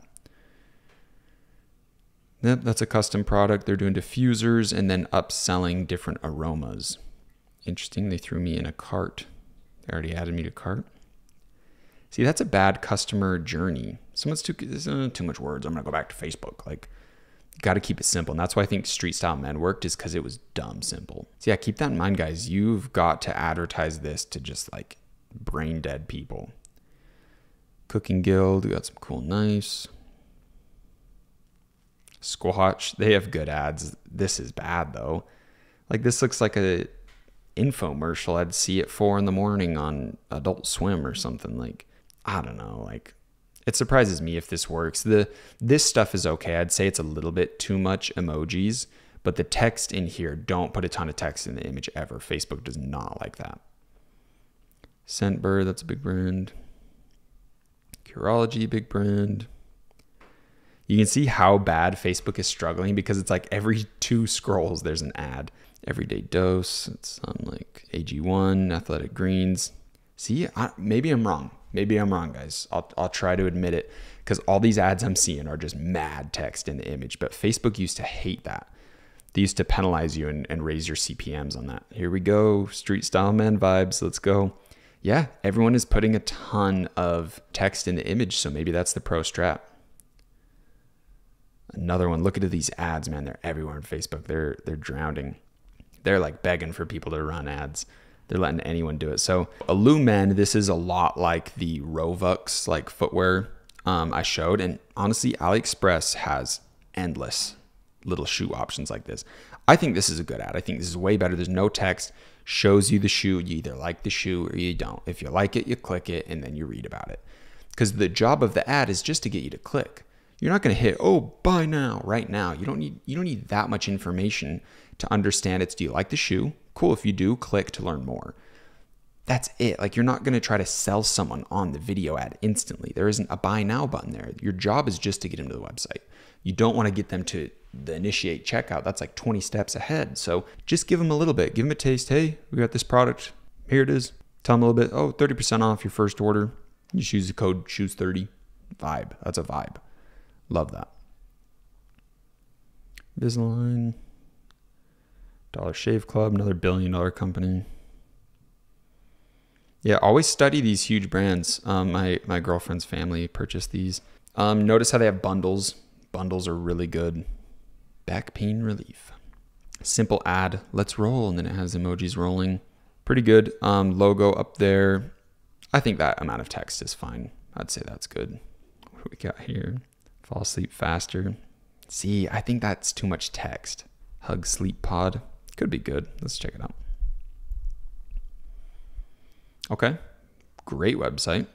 Yep, that's a custom product. They're doing diffusers and then upselling different aromas. Interesting. They threw me in a cart. They already added me to cart. See, that's a bad customer journey. Someone's too much words. I'm going to go back to Facebook. Like, got to keep it simple. And that's why I think Street Style Men worked, is because it was dumb simple. So yeah, keep that in mind, guys. You've got to advertise this to just like brain dead people. Cooking Guild, we got some cool knives. Squatch, they have good ads. This is bad though. Like this looks like a infomercial I'd see at 4 a.m. on Adult Swim or something. Like, I don't know. Like, it surprises me if this works. This stuff is okay. I'd say it's a little bit too much emojis, but the text in here, don't put a ton of text in the image ever. Facebook does not like that. Scentbird, that's a big brand. Curology, big brand. You can see how bad Facebook is struggling because it's like every 2 scrolls there's an ad. Everyday Dose, it's on like AG1, Athletic Greens. See, maybe I'm wrong. Maybe I'm wrong, guys. I'll try to admit it, because all these ads I'm seeing are just mad text in the image. But Facebook used to hate that. They used to penalize you and raise your CPMs on that. Here we go. Street style man vibes. Let's go. Yeah, everyone is putting a ton of text in the image. So maybe that's the pro strat. Another one. Look at these ads, man. They're everywhere on Facebook. They're drowning. They're like begging for people to run ads. They're letting anyone do it. So Illumen, this is a lot like the Robux like footwear I showed. And honestly, AliExpress has endless little shoe options like this. I think this is a good ad. I think this is way better. There's no text, shows you the shoe. You either like the shoe or you don't. If you like it, you click it and then you read about it. Because the job of the ad is just to get you to click. You're not going to hit, oh, buy now, right now. You don't need that much information to understand it's, do you like the shoe? Cool. If you do, click to learn more. That's it. Like, you're not going to try to sell someone on the video ad instantly. There isn't a buy now button there. Your job is just to get them to the website. You don't want to get them to the initiate checkout. That's like 20 steps ahead. So just give them a little bit. Give them a taste. Hey, we got this product. Here it is. Tell them a little bit. Oh, 30% off your first order. You just use the code SHOES30. Vibe. That's a vibe. Love that. Invisalign. Dollar Shave Club. Another $1 billion company. Yeah, always study these huge brands. My girlfriend's family purchased these. Notice how they have bundles. Bundles are really good. Back pain relief. Simple ad. Let's roll. And then it has emojis rolling. Pretty good. Logo up there. I think that amount of text is fine. I'd say that's good. What do we got here? Fall asleep faster. See, I think that's too much text. Hug sleep pod. Could be good. Let's check it out. Okay. Great website.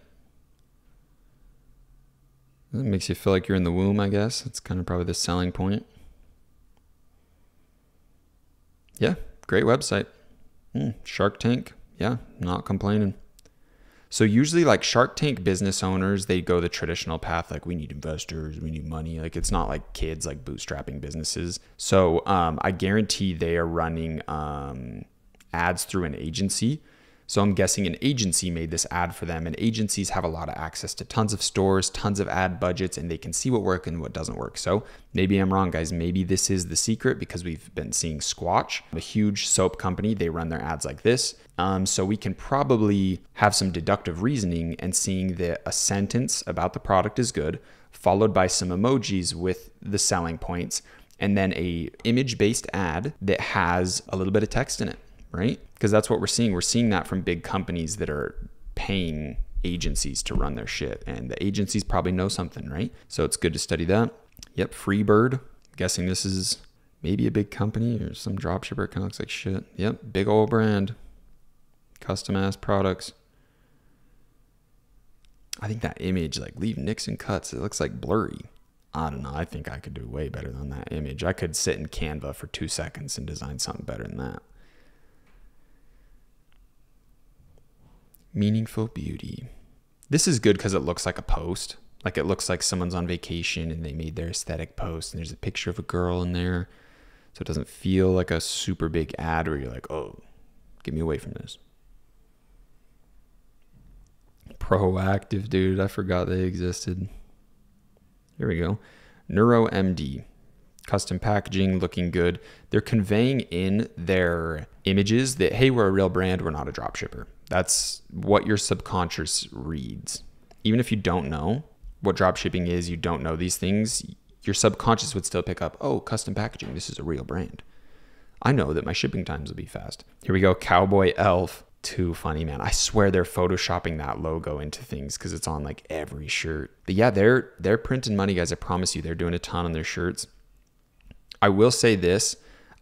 That makes you feel like you're in the womb, I guess. That's kind of probably the selling point. Yeah, great website. Shark Tank. Yeah, not complaining. So usually like Shark Tank business owners, they go the traditional path. Like, we need investors, we need money. Like, it's not like kids like bootstrapping businesses. So I guarantee they are running ads through an agency. So I'm guessing an agency made this ad for them, and agencies have a lot of access to tons of stores, tons of ad budgets, and they can see what works and what doesn't work. So maybe I'm wrong, guys. Maybe this is the secret, because we've been seeing Squatch, a huge soap company. They run their ads like this. So we can probably have some deductive reasoning and seeing that a sentence about the product is good, followed by some emojis with the selling points, and then a image-based ad that has a little bit of text in it. Right? Because that's what we're seeing. We're seeing that from big companies that are paying agencies to run their shit. And the agencies probably know something, right? So it's good to study that. Yep, Freebird. I'm guessing this is maybe a big company or some dropshipper. Kind of looks like shit. Yep, big old brand. Custom ass products. I think that image, like, leave nicks and cuts. It looks like blurry. I don't know. I think I could do way better than that image. I could sit in Canva for 2 seconds and design something better than that. Meaningful beauty. This is good because it looks like a post. Like, it looks like someone's on vacation and they made their aesthetic post, and there's a picture of a girl in there. So it doesn't feel like a super big ad where you're like, oh, get me away from this. Proactive, dude. I forgot they existed. Here we go. NeuroMD. Custom packaging, looking good. They're conveying in their images that, hey, we're a real brand, we're not a dropshipper. That's what your subconscious reads. Even if you don't know what dropshipping is, you don't know these things, your subconscious would still pick up, oh, custom packaging, this is a real brand. I know that my shipping times will be fast. Here we go, Cowboy Elf. Too funny, man. I swear they're photoshopping that logo into things because it's on like every shirt. But yeah, they're printing money, guys. I promise you, they're doing a ton on their shirts. I will say this,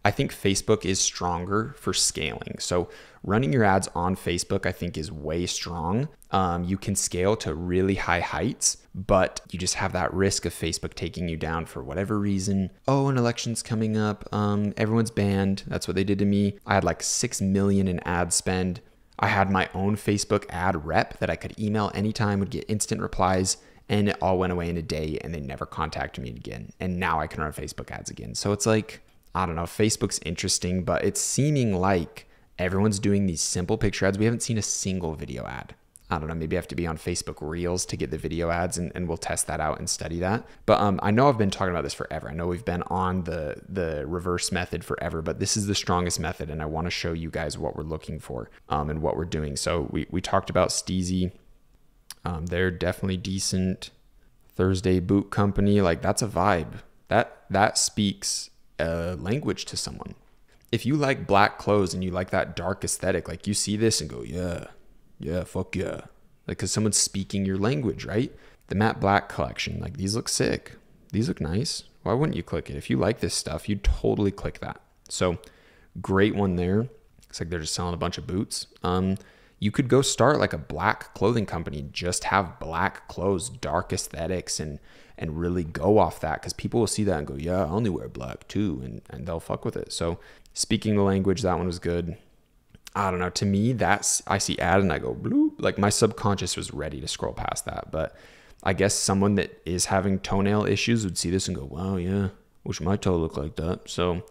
I think Facebook is stronger for scaling. So running your ads on Facebook, I think, is way strong. You can scale to really high heights, but you just have that risk of Facebook taking you down for whatever reason. Oh, an election's coming up. Everyone's banned. That's what they did to me. I had like 6 million in ad spend. I had my own Facebook ad rep that I could email anytime, would get instant replies, and it all went away in a day, and they never contacted me again. And now I can run Facebook ads again. So it's like, I don't know, Facebook's interesting, but it's seeming like everyone's doing these simple picture ads. We haven't seen a single video ad. I don't know, maybe I have to be on Facebook Reels to get the video ads, and we'll test that out and study that. But I know I've been talking about this forever. I know we've been on the reverse method forever, but this is the strongest method, and I want to show you guys what we're looking for and what we're doing. So we talked about Steezy. They're definitely decent. Thursday Boot Company, like that's a vibe. That speaks a language to someone. If you like black clothes and you like that dark aesthetic, like you see this and go, yeah, fuck yeah. Like, cause someone's speaking your language, right? The matte black collection, like these look sick. These look nice. Why wouldn't you click it? If you like this stuff, you'd totally click that. So great one there. Looks like they're just selling a bunch of boots. You could go start like a black clothing company, just have black clothes, dark aesthetics, and really go off that, because people will see that and go, yeah, I only wear black too, and they'll fuck with it. So speaking the language, that one was good. I don't know. To me, I see ad and I go bloop. Like my subconscious was ready to scroll past that. But I guess someone that is having toenail issues would see this and go, wow, yeah, wish my toe looked like that. So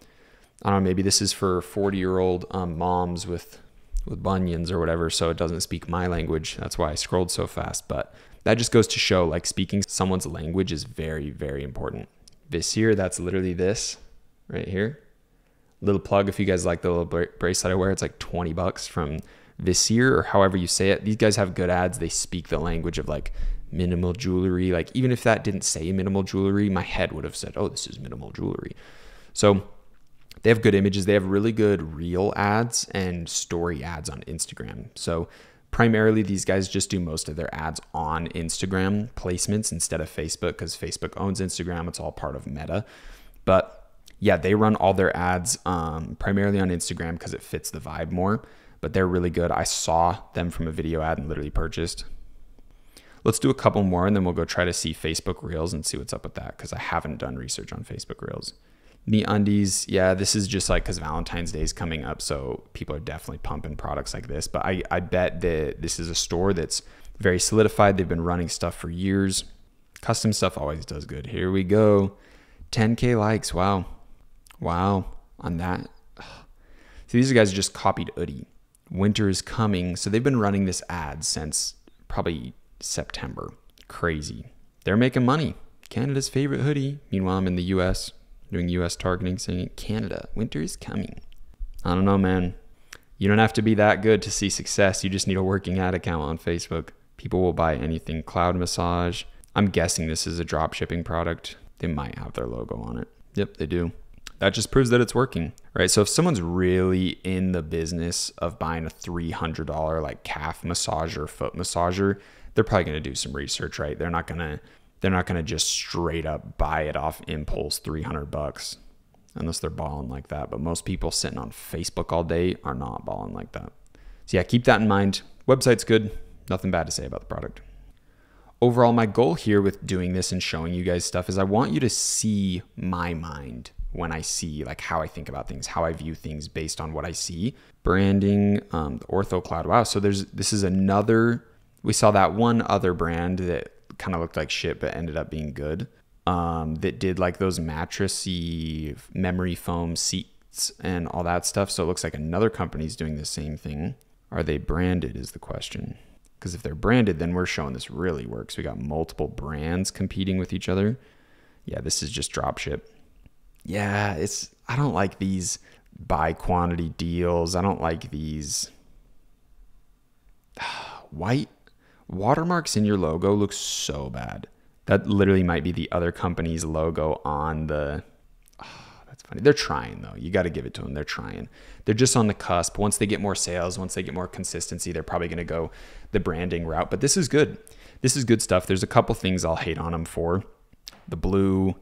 I don't know, maybe this is for 40-year-old moms with bunions or whatever, so it doesn't speak my language. That's why I scrolled so fast. But that just goes to show, like, speaking someone's language is very, very important. This here, that's literally this right here. Little plug, if you guys like the little bracelet I wear, it's like $20 from Visir, or however you say it. These guys have good ads. They speak the language of like minimal jewelry. Like even if that didn't say minimal jewelry, my head would have said, oh, this is minimal jewelry. So they have good images. They have really good reel ads and story ads on Instagram. So primarily these guys just do most of their ads on Instagram placements instead of Facebook, because Facebook owns Instagram. It's all part of Meta. But yeah, they run all their ads primarily on Instagram because it fits the vibe more, but they're really good. I saw them from a video ad and literally purchased. Let's do a couple more and then we'll go try to see Facebook Reels and see what's up with that, because I haven't done research on Facebook Reels. MeUndies, yeah, this is just like because Valentine's Day is coming up, so people are definitely pumping products like this. But I bet that this is a store that's very solidified. They've been running stuff for years. Custom stuff always does good. Here we go. 10K likes. Wow. On that. So these guys just copied Oodie. Winter is coming. So they've been running this ad since probably September. Crazy. They're making money. Canada's favorite hoodie. Meanwhile, I'm in the US doing US targeting, saying Canada, winter is coming. I don't know, man. You don't have to be that good to see success. You just need a working ad account on Facebook. People will buy anything. Cloud massage. I'm guessing this is a drop shipping product. They might have their logo on it. Yep, they do. That just proves that it's working, right? So if someone's really in the business of buying a $300 like calf massager, foot massager, they're probably going to do some research, right? They're not going to just straight up buy it off impulse $300 unless they're balling like that. But most people sitting on Facebook all day are not balling like that. So yeah, keep that in mind. Website's good. Nothing bad to say about the product. Overall, my goal here with doing this and showing you guys stuff is I want you to see my mind when I see like how I think about things, how I view things based on what I see. Branding, the Ortho Cloud. Wow. So this is another, we saw that one other brand that kind of looked like shit, but ended up being good. That did like those mattressy memory foam seats and all that stuff. So it looks like another company's doing the same thing. Are they branded is the question. Because if they're branded, then we're showing this really works. We got multiple brands competing with each other. Yeah, this is just dropship. Yeah, I don't like these buy quantity deals. I don't like these white watermarks in your logo look so bad. That literally might be the other company's logo on the, that's funny. They're trying though. You got to give it to them. They're trying. They're just on the cusp. Once they get more sales, once they get more consistency, they're probably going to go the branding route. But this is good. This is good stuff. There's a couple things I'll hate on them for. The blue,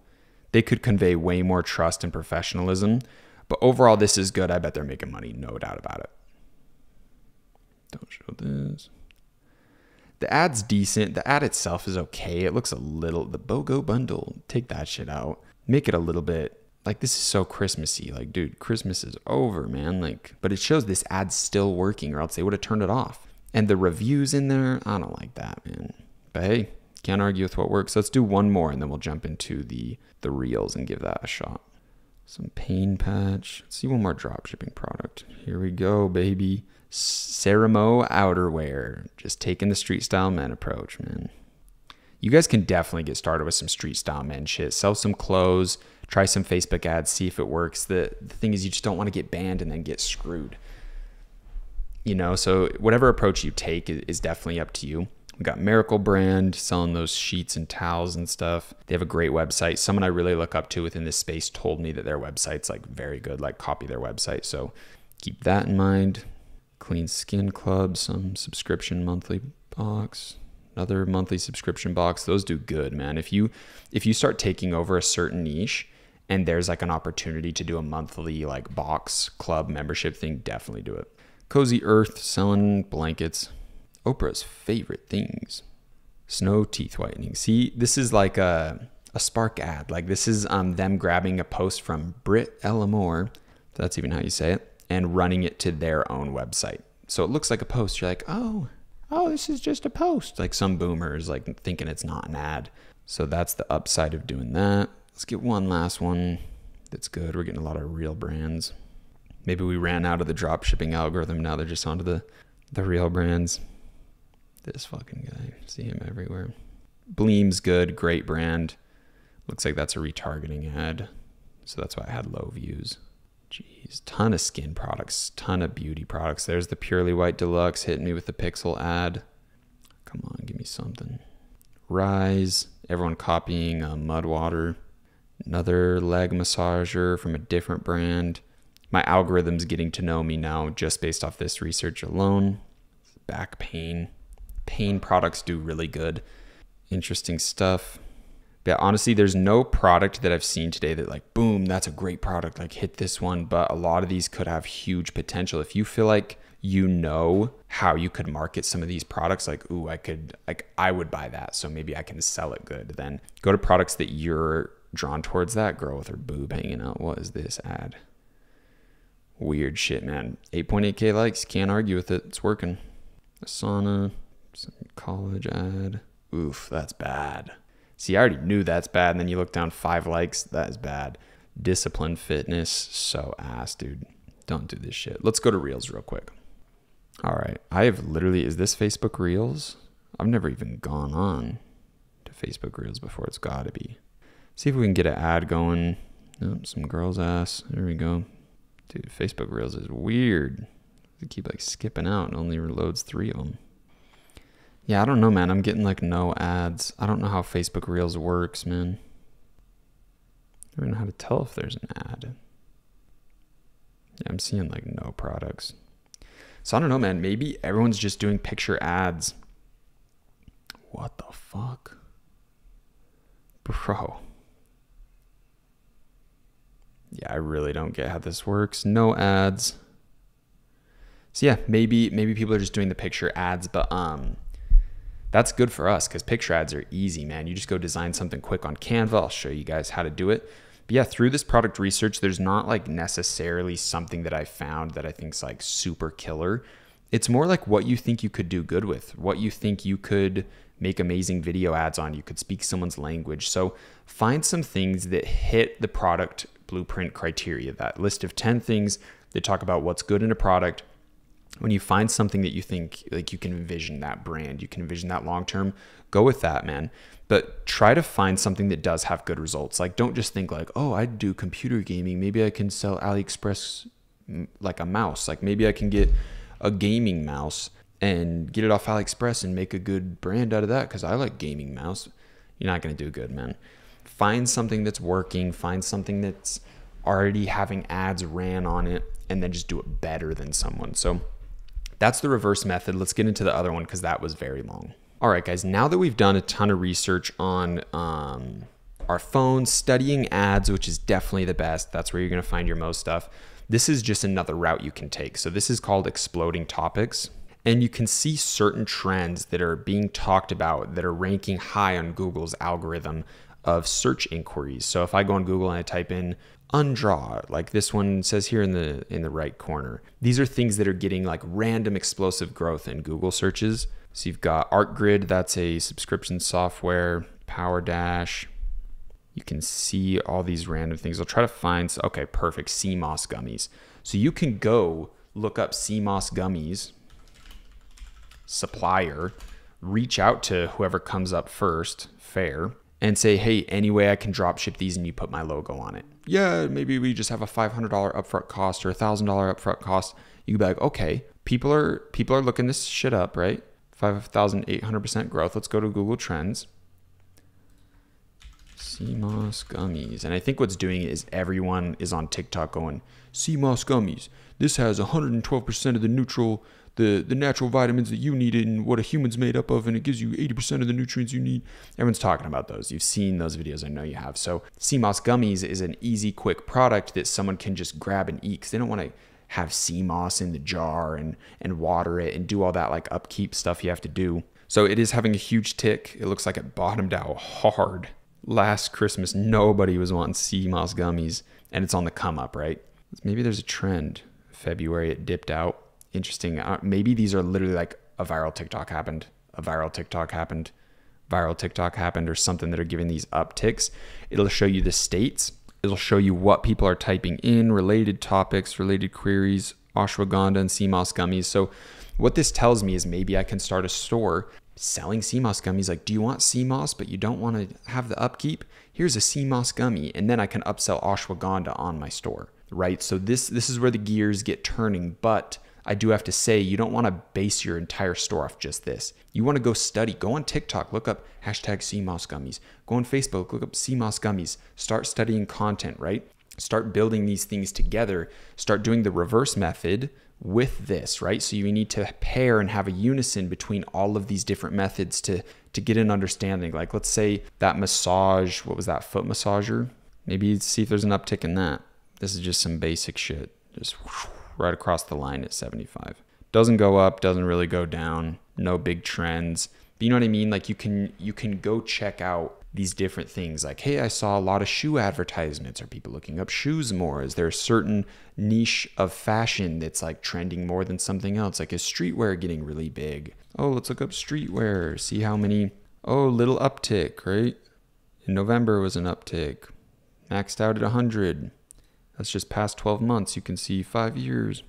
they could convey way more trust and professionalism. But overall, this is good. I bet they're making money. No doubt about it. Don't show this. The ad's decent. The ad itself is okay. It looks a little, the BOGO bundle, take that shit out. Make it a little bit, like this is so Christmassy. Like, dude, Christmas is over, man. Like, but it shows this ad's still working or else they would have turned it off. And the reviews in there, I don't like that, man. But hey, can't argue with what works. Let's do one more and then we'll jump into the reels and give that a shot. Some pain patch. Let's see one more dropshipping product. Here we go, baby. Ceramo outerwear. Just taking the street style men approach, man. You guys can definitely get started with some street style men shit. Sell some clothes, try some Facebook ads, see if it works. The thing is, you just don't want to get banned and then get screwed. You know, so whatever approach you take is definitely up to you. We got Miracle Brand selling those sheets and towels and stuff. They have a great website. Someone I really look up to within this space told me that their website's like very good, like copy their website. So keep that in mind. Clean Skin Club, some subscription monthly box, another monthly subscription box. Those do good, man. If you start taking over a certain niche and there's like an opportunity to do a monthly like box club membership thing, definitely do it. Cozy Earth selling blankets. Oprah's favorite things. Snow teeth whitening. See, this is like a Spark ad. Like this is them grabbing a post from Britt Ellamore, if that's even how you say it, and running it to their own website. So it looks like a post. You're like, oh, this is just a post. Like some boomers like thinking it's not an ad. So that's the upside of doing that. Let's get one last one that's good. We're getting a lot of real brands. Maybe we ran out of the drop shipping algorithm. Now they're just onto the real brands. This fucking guy, see him everywhere. Bleem's good, great brand. Looks like that's a retargeting ad. So that's why I had low views. Jeez, ton of skin products, ton of beauty products. There's the Purely White Deluxe hitting me with the pixel ad. Come on, give me something. Rise, everyone copying Mudwater. Another leg massager from a different brand. My algorithm's getting to know me now just based off this research alone. Back pain. Pain products do really good. Interesting stuff. But honestly, there's no product that I've seen today that like, boom, that's a great product. Like hit this one. But a lot of these could have huge potential. If you feel like you know how you could market some of these products, like, ooh, I would buy that. So maybe I can sell it good. Then go to products that you're drawn towards. That girl with her boob hanging out. What is this ad? Weird shit, man. 8.8K likes. Can't argue with it. It's working. Asana. Some college ad. Oof, that's bad. See, I already knew that's bad. And then you look down 5 likes. That is bad. Discipline Fitness. So ass, dude. Don't do this shit. Let's go to Reels real quick. All right. I have literally, is this Facebook Reels? I've never even gone on to Facebook Reels before. It's got to be. See if we can get an ad going. Oh, some girl's ass. There we go. Dude, Facebook Reels is weird. They keep like skipping out and only reloads 3 of them. Yeah, I don't know, man. I'm getting like no ads. I don't know how Facebook Reels works, man. I don't know how to tell if there's an ad. Yeah, I'm seeing like no products. So I don't know, man. Maybe everyone's just doing picture ads. What the fuck? Bro. Yeah, I really don't get how this works. No ads. So yeah, maybe people are just doing the picture ads, but that's good for us because picture ads are easy, man. You just go design something quick on Canva. I'll show you guys how to do it. But yeah, through this product research, there's not like necessarily something that I found that I think is like super killer. It's more like what you think you could do good with, what you think you could make amazing video ads on. You could speak someone's language. So find some things that hit the product blueprint criteria, that list of 10 things that talk about what's good in a product. When you find something that you think like you can envision that brand, you can envision that long term, go with that, man. But try to find something that does have good results. Like don't just think like, oh, I do computer gaming. Maybe I can sell AliExpress like a mouse. Like maybe I can get a gaming mouse and get it off AliExpress and make a good brand out of that because I like gaming mouse. You're not going to do good, man. Find something that's working. Find something that's already having ads ran on it and then just do it better than someone. So that's the reverse method. Let's get into the other one because that was very long. All right, guys, now that we've done a ton of research on our phones, studying ads, which is definitely the best. That's where you're going to find your most stuff. This is just another route you can take. So this is called exploding topics. And you can see certain trends that are being talked about that are ranking high on Google's algorithm of search inquiries. So if I go on Google and I type in undraw, like this one says here in the right corner, these are things that are getting like random explosive growth in Google searches. So you've got ArtGrid, that's a subscription software, PowerDash. You can see all these random things. I'll try to find, okay, perfect, sea moss gummies. So you can go look up sea moss gummies supplier, reach out to whoever comes up first, fair, and say, hey, any way I can drop ship these and you put my logo on it. Yeah, maybe we just have a $500 upfront cost or $1,000 upfront cost. You could be like, okay, people are looking this shit up, right? 5,800% growth. Let's go to Google Trends. Sea moss gummies. And I think what's doing it is everyone is on TikTok going, sea moss gummies. This has 112% of the neutral, the natural vitamins that you need and what a human's made up of, and it gives you 80% of the nutrients you need. Everyone's talking about those. You've seen those videos. I know you have. So sea moss gummies is an easy, quick product that someone can just grab and eat because they don't want to have sea moss in the jar and water it and do all that like upkeep stuff you have to do. So it is having a huge tick. It looks like it bottomed out hard. Last Christmas, nobody was wanting sea moss gummies, and it's on the come up, right? Maybe there's a trend. February, it dipped out. Interesting. Maybe these are literally like a viral TikTok happened, a viral TikTok happened, viral TikTok happened, or something that are giving these upticks. It'll show you the states. It'll show you what people are typing in, related topics, related queries, ashwagandha and sea moss gummies. So what this tells me is maybe I can start a store selling sea moss gummies. Like, do you want sea moss, but you don't want to have the upkeep? Here's a sea moss gummy. And then I can upsell ashwagandha on my store, right? So this is where the gears get turning. But I do have to say, you don't want to base your entire store off just this. You want to go study, go on TikTok, look up hashtag sea moss gummies, go on Facebook, look up sea moss gummies, start studying content, right? Start building these things together, start doing the reverse method with this, right? So you need to pair and have a unison between all of these different methods to get an understanding. Like, let's say that massage, what was that, foot massager? Maybe see if there's an uptick in that. This is just some basic shit. Just right across the line at 75. Doesn't go up, doesn't really go down, no big trends. But you know what I mean? Like you can go check out these different things. Like, hey, I saw a lot of shoe advertisements. Are people looking up shoes more? Is there a certain niche of fashion that's like trending more than something else? Like, is streetwear getting really big? Oh, let's look up streetwear. See how many, oh, little uptick, right? In November was an uptick. Maxed out at 100. That's just past 12 months. You can see 5 years.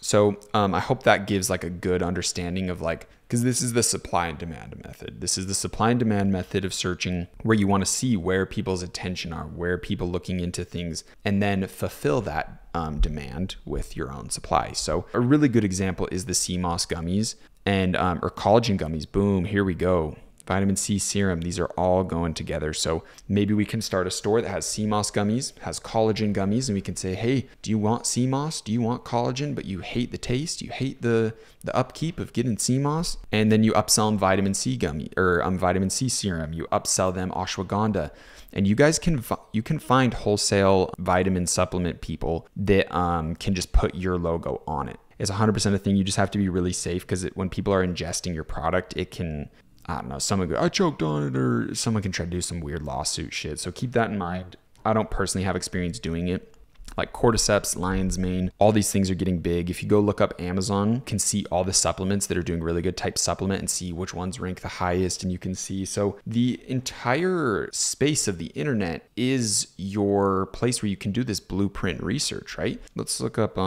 So I hope that gives like a good understanding of like, because this is the supply and demand method. This is the supply and demand method of searching, where you want to see where people's attention are, where people looking into things, and then fulfill that demand with your own supply. So a really good example is the sea moss gummies and or collagen gummies. Boom, here we go. Vitamin C serum, these are all going together. So maybe we can start a store that has sea moss gummies, has collagen gummies, and we can say, hey, do you want sea moss? Do you want collagen, but you hate the taste? You hate the upkeep of getting sea moss? And then you upsell them vitamin C gummy or vitamin C serum. You upsell them ashwagandha. And you guys can find wholesale vitamin supplement people that can just put your logo on it. It's 100% a thing. You just have to be really safe, because when people are ingesting your product, it can, I don't know, someone go, I choked on it, or someone can try to do some weird lawsuit shit. So keep that in mind. I don't personally have experience doing it. Like cordyceps, lion's mane, all these things are getting big. If you go look up Amazon, you can see all the supplements that are doing really good, type supplement and see which ones rank the highest. And you can see, so the entire space of the internet is your place where you can do this blueprint research, right? Let's look up,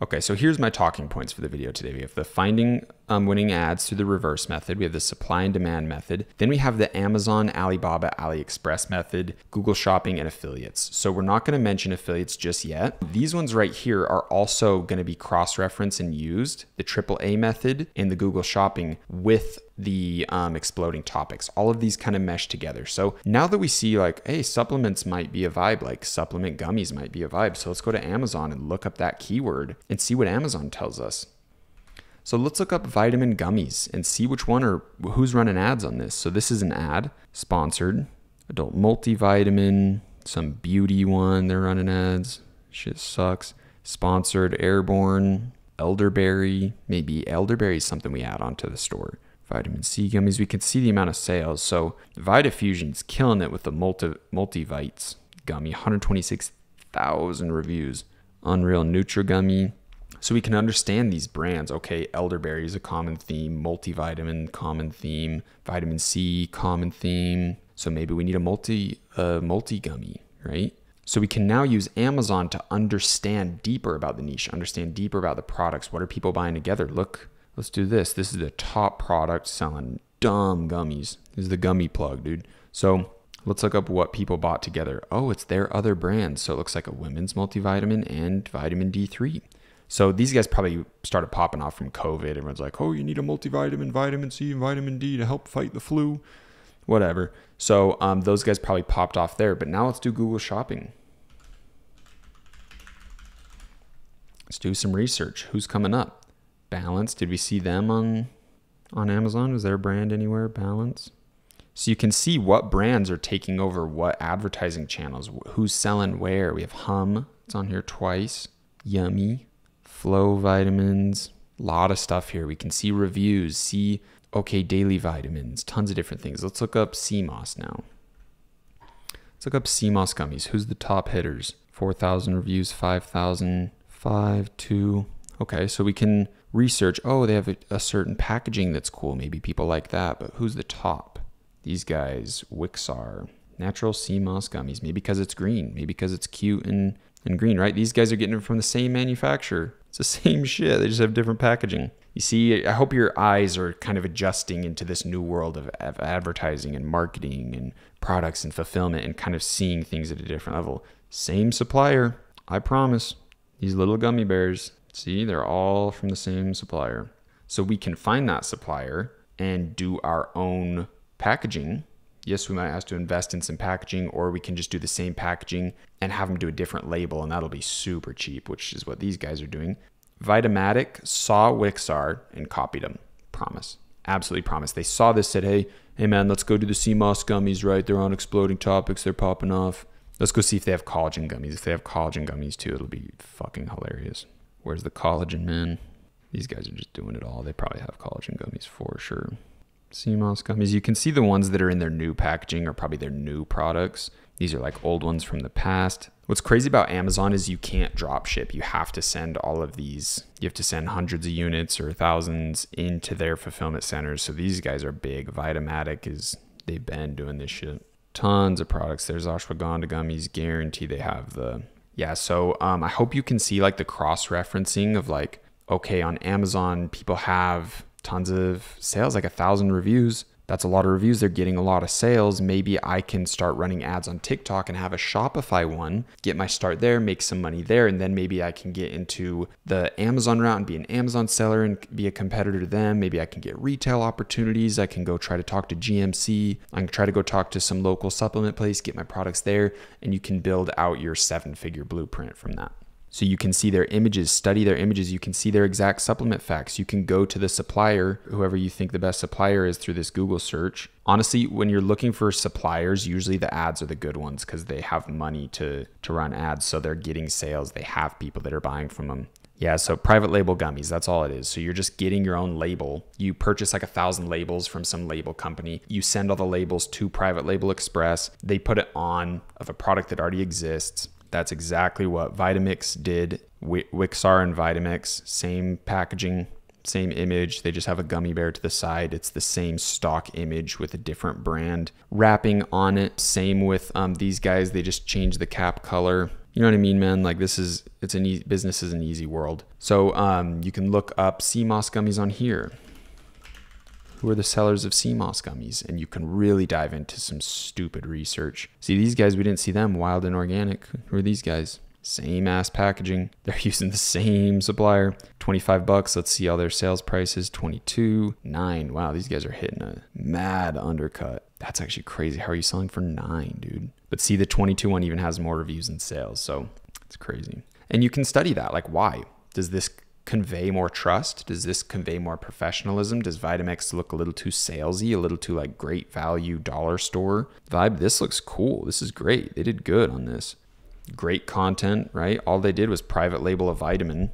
okay, so here's my talking points for the video today. We have the finding winning ads through the reverse method. We have the supply and demand method. Then we have the Amazon, Alibaba, AliExpress method, Google Shopping, and affiliates. So we're not going to mention affiliates just yet. These ones right here are also going to be cross-referenced and used, the AAA method and the Google Shopping with the exploding topics. All of these kind of mesh together. So now that we see like, hey, supplements might be a vibe, like supplement gummies might be a vibe. So let's go to Amazon and look up that keyword and see what Amazon tells us. So let's look up vitamin gummies and see which one or who's running ads on this. So this is an ad, sponsored, adult multivitamin, some beauty one, they're running ads. Shit sucks. Sponsored, airborne, elderberry. Maybe elderberry is something we add onto the store. Vitamin C gummies, we can see the amount of sales. So VitaFusion's killing it with the multivites gummy, 126,000 reviews. Unreal Nutra gummy. So we can understand these brands. Okay, elderberry is a common theme, multivitamin, common theme, vitamin C, common theme. So maybe we need a multi gummy, right? So we can now use Amazon to understand deeper about the niche, understand deeper about the products. What are people buying together? Look, let's do this. This is the top product selling dumb gummies. This is the gummy plug, dude. So let's look up what people bought together. Oh, it's their other brands. So it looks like a women's multivitamin and vitamin D3. So these guys probably started popping off from COVID. Everyone's like, oh, you need a multivitamin, vitamin C, and vitamin D to help fight the flu, whatever. So those guys probably popped off there. But now let's do Google Shopping. Let's do some research. Who's coming up? Balance. Did we see them on Amazon? Was their brand anywhere? Balance. So you can see what brands are taking over what advertising channels. Who's selling where. We have Hum. It's on here twice. Yummy. Flow Vitamins. A lot of stuff here. We can see reviews. See OK Daily Vitamins. Tons of different things. Let's look up CMOS now. Let's look up CMOS gummies. Who's the top hitters? 4,000 reviews, 5,000, 5, 2. Okay, so we can research. Oh, they have a certain packaging that's cool. Maybe people like that. But who's the top? These guys, Wixar, natural CMOS gummies. Maybe because it's green. Maybe because it's cute and green, right? These guys are getting it from the same manufacturer. It's the same shit. They just have different packaging. You see, I hope your eyes are kind of adjusting into this new world of advertising and marketing and products and fulfillment and kind of seeing things at a different level. Same supplier, I promise. These little gummy bears, see, they're all from the same supplier. So we can find that supplier and do our own packaging. Yes, we might have to invest in some packaging, or we can just do the same packaging and have them do a different label, and that'll be super cheap, which is what these guys are doing. Vitamatic saw Wixar and copied them. Promise. Absolutely promise. They saw this, said, hey man, let's go do the CMOS gummies, right? They're on exploding topics. They're popping off. Let's go see if they have collagen gummies. If they have collagen gummies too, it'll be fucking hilarious. Where's the collagen, man? These guys are just doing it all. They probably have collagen gummies for sure. CMOS gummies. You can see the ones that are in their new packaging are probably their new products. These are like old ones from the past. What's crazy about Amazon is you can't drop ship. You have to send all of these. You have to send hundreds of units or thousands into their fulfillment centers. So these guys are big. Vitamatic they've been doing this shit. Tons of products. There's ashwagandha gummies. Guarantee they have the, yeah. So I hope you can see like the cross-referencing of like, okay, on Amazon, people have tons of sales, like 1,000 reviews. That's a lot of reviews. They're getting a lot of sales. Maybe I can start running ads on TikTok and have a Shopify one, get my start there, make some money there. And then maybe I can get into the Amazon route and be an Amazon seller and be a competitor to them. Maybe I can get retail opportunities. I can go try to talk to GMC. I can try to go talk to some local supplement place, get my products there. And you can build out your 7-figure blueprint from that. So you can see their images, study their images. You can see their exact supplement facts. You can go to the supplier, whoever you think the best supplier is, through this Google search. Honestly, when you're looking for suppliers, usually the ads are the good ones because they have money to run ads. So they're getting sales. They have people that are buying from them. Yeah, so private label gummies, that's all it is. So you're just getting your own label. You purchase like 1,000 labels from some label company. You send all the labels to Private Label Express. They put it on of a product that already exists. That's exactly what Vitamix did. Wixar and Vitamix, same packaging, same image. They just have a gummy bear to the side. It's the same stock image with a different brand wrapping on it. Same with these guys. They just changed the cap color. You know what I mean, man? Like business is an easy world. So you can look up CMOS gummies on here. Who are the sellers of CMOS gummies? And you can really dive into some stupid research. See, these guys, we didn't see them. Wild and Organic. Who are these guys? Same ass packaging. They're using the same supplier. $25. Let's see all their sales prices. 22, 9. Wow, these guys are hitting a mad undercut. That's actually crazy. How are you selling for 9, dude? But see, the 22 one even has more reviews and sales. So it's crazy. And you can study that. Like, why? Does this convey more trust? Does this convey more professionalism? Does Vitamix look a little too salesy, a little too like great value dollar store vibe? This looks cool. This is great. They did good on this. Great content, right? All they did was private label a vitamin.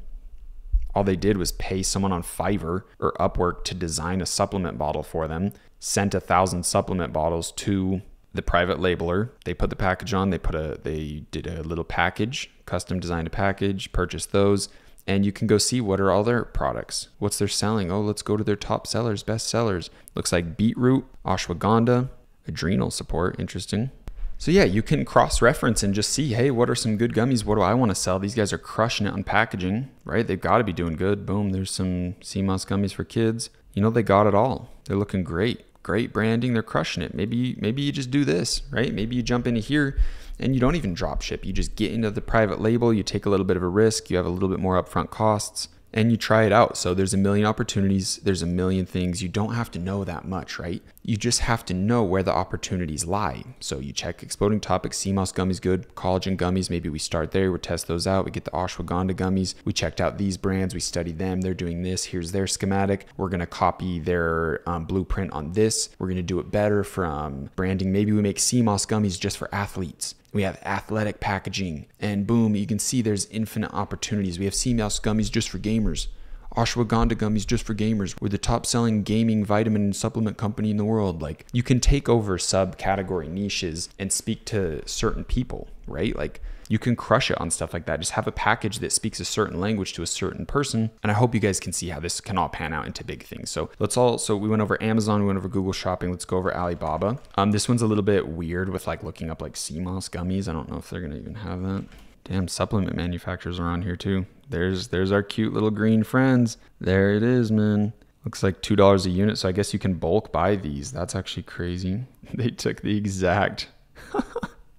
All they did was pay someone on Fiverr or Upwork to design a supplement bottle for them, sent 1,000 supplement bottles to the private labeler. They put the package on, they did a little package, custom designed a package, purchased those. And you can go see what are all their products. What's they're selling? Oh, let's go to their top sellers, best sellers. Looks like beetroot, ashwagandha, Adrenal support, interesting. So yeah, you can cross-reference and just see, hey, what are some good gummies? What do I want to sell? These guys are crushing it on packaging, right? They've got to be doing good. Boom, there's some CMOS gummies for kids. You know, they got it all. They're looking great. Great branding, they're crushing it. Maybe you just do this, right? Maybe you jump into here and you don't even drop ship. You just get into the private label, you take a little bit of a risk, you have a little bit more upfront costs, and you try it out. So there's a million opportunities, there's a million things. You don't have to know that much, right? You just have to know where the opportunities lie. So you check exploding topics, CMOS gummies good, collagen gummies, maybe we start there, we test those out, we get the ashwagandha gummies, we checked out these brands, we studied them, they're doing this, here's their schematic, we're gonna copy their blueprint on this, we're gonna do it better from branding. Maybe we make CMOS gummies just for athletes. We have athletic packaging, and boom, you can see there's infinite opportunities. We have CMOS gummies just for gamers. Ashwagandha gummies just for gamers. We're the top selling gaming vitamin and supplement company in the world. Like, you can take over subcategory niches and speak to certain people, right? Like, you can crush it on stuff like that. Just have a package that speaks a certain language to a certain person. And I hope you guys can see how this can all pan out into big things. So we went over Amazon, we went over Google Shopping. Let's go over Alibaba. This one's a little bit weird with like looking up like CMOS gummies. I don't know if they're gonna even have that. Damn, supplement manufacturers are on here too. There's our cute little green friends. There it is, man. Looks like $2 a unit. So I guess you can bulk buy these. That's actually crazy. They took the exact...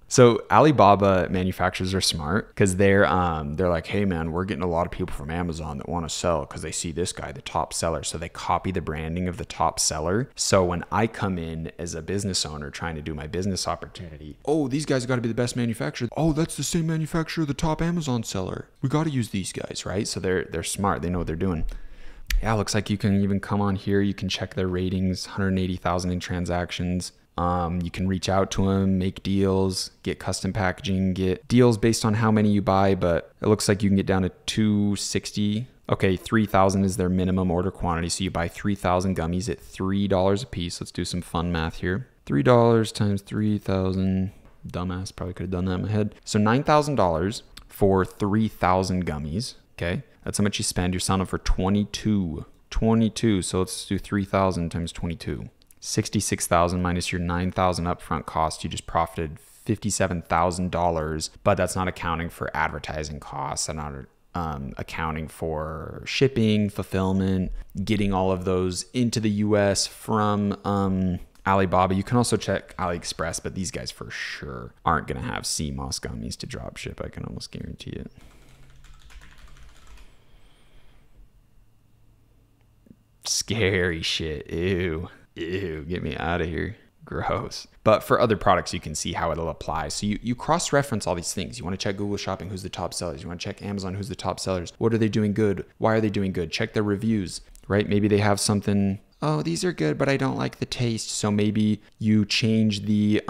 So Alibaba manufacturers are smart because they're like, hey man, we're getting a lot of people from Amazon that want to sell because they see this guy, the top seller. So they copy the branding of the top seller. So when I come in as a business owner trying to do my business opportunity, oh, these guys got to be the best manufacturer. Oh, that's the same manufacturer, the top Amazon seller. We got to use these guys, right? So they're smart. They know what they're doing. Yeah, looks like you can even come on here. You can check their ratings, 180,000 in transactions. You can reach out to them, make deals, get custom packaging, get deals based on how many you buy, but it looks like you can get down to 260. Okay, 3,000 is their minimum order quantity. So you buy 3,000 gummies at $3 a piece. Let's do some fun math here. $3 times 3,000. Dumbass, probably could have done that in my head. So $9,000 for 3,000 gummies. Okay, that's how much you spend. You're selling them for 22. So let's do 3,000 times 22. 66,000 minus your 9,000 upfront cost. You just profited $57,000, but that's not accounting for advertising costs and not accounting for shipping, fulfillment, getting all of those into the US from Alibaba. You can also check AliExpress, but these guys for sure aren't going to have CMOS gummies to drop ship. I can almost guarantee it. Scary shit. Ew, get me out of here. Gross. But for other products, you can see how it'll apply. So you cross-reference all these things. You want to check Google Shopping, who's the top sellers. You want to check Amazon, who's the top sellers. What are they doing good? Why are they doing good? Check their reviews, right? Maybe they have something, oh, these are good, but I don't like the taste. So maybe you change the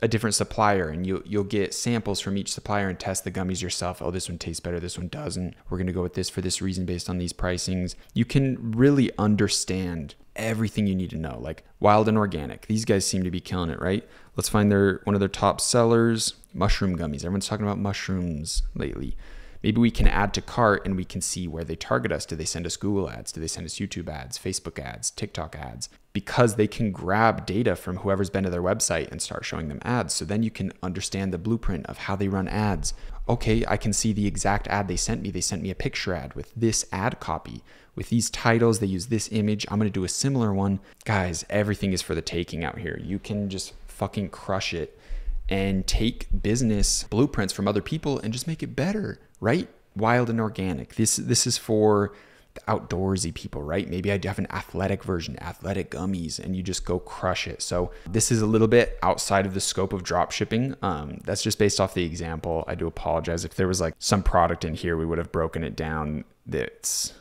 a different supplier and you'll get samples from each supplier and test the gummies yourself. Oh, this one tastes better, this one doesn't. We're going to go with this for this reason based on these pricings. You can really understand everything you need to know, like wild and organic. These guys seem to be killing it, right? Let's find one of their top sellers, mushroom gummies. Everyone's talking about mushrooms lately. Maybe we can add to cart and we can see where they target us. Do they send us Google ads? Do they send us YouTube ads, Facebook ads, TikTok ads? Because they can grab data from whoever's been to their website and start showing them ads. So then you can understand the blueprint of how they run ads. Okay, I can see the exact ad they sent me. They sent me a picture ad with this ad copy. With these titles, they use this image. I'm going to do a similar one. Guys, everything is for the taking out here. You can just fucking crush it and take business blueprints from other people and just make it better, right? Wild and organic. This is for the outdoorsy people, right? Maybe I have an athletic version, athletic gummies, and you just go crush it. So this is a little bit outside of the scope of drop shipping. That's just based off the example. I do apologize. If there was like some product in here, we would have broken it down that's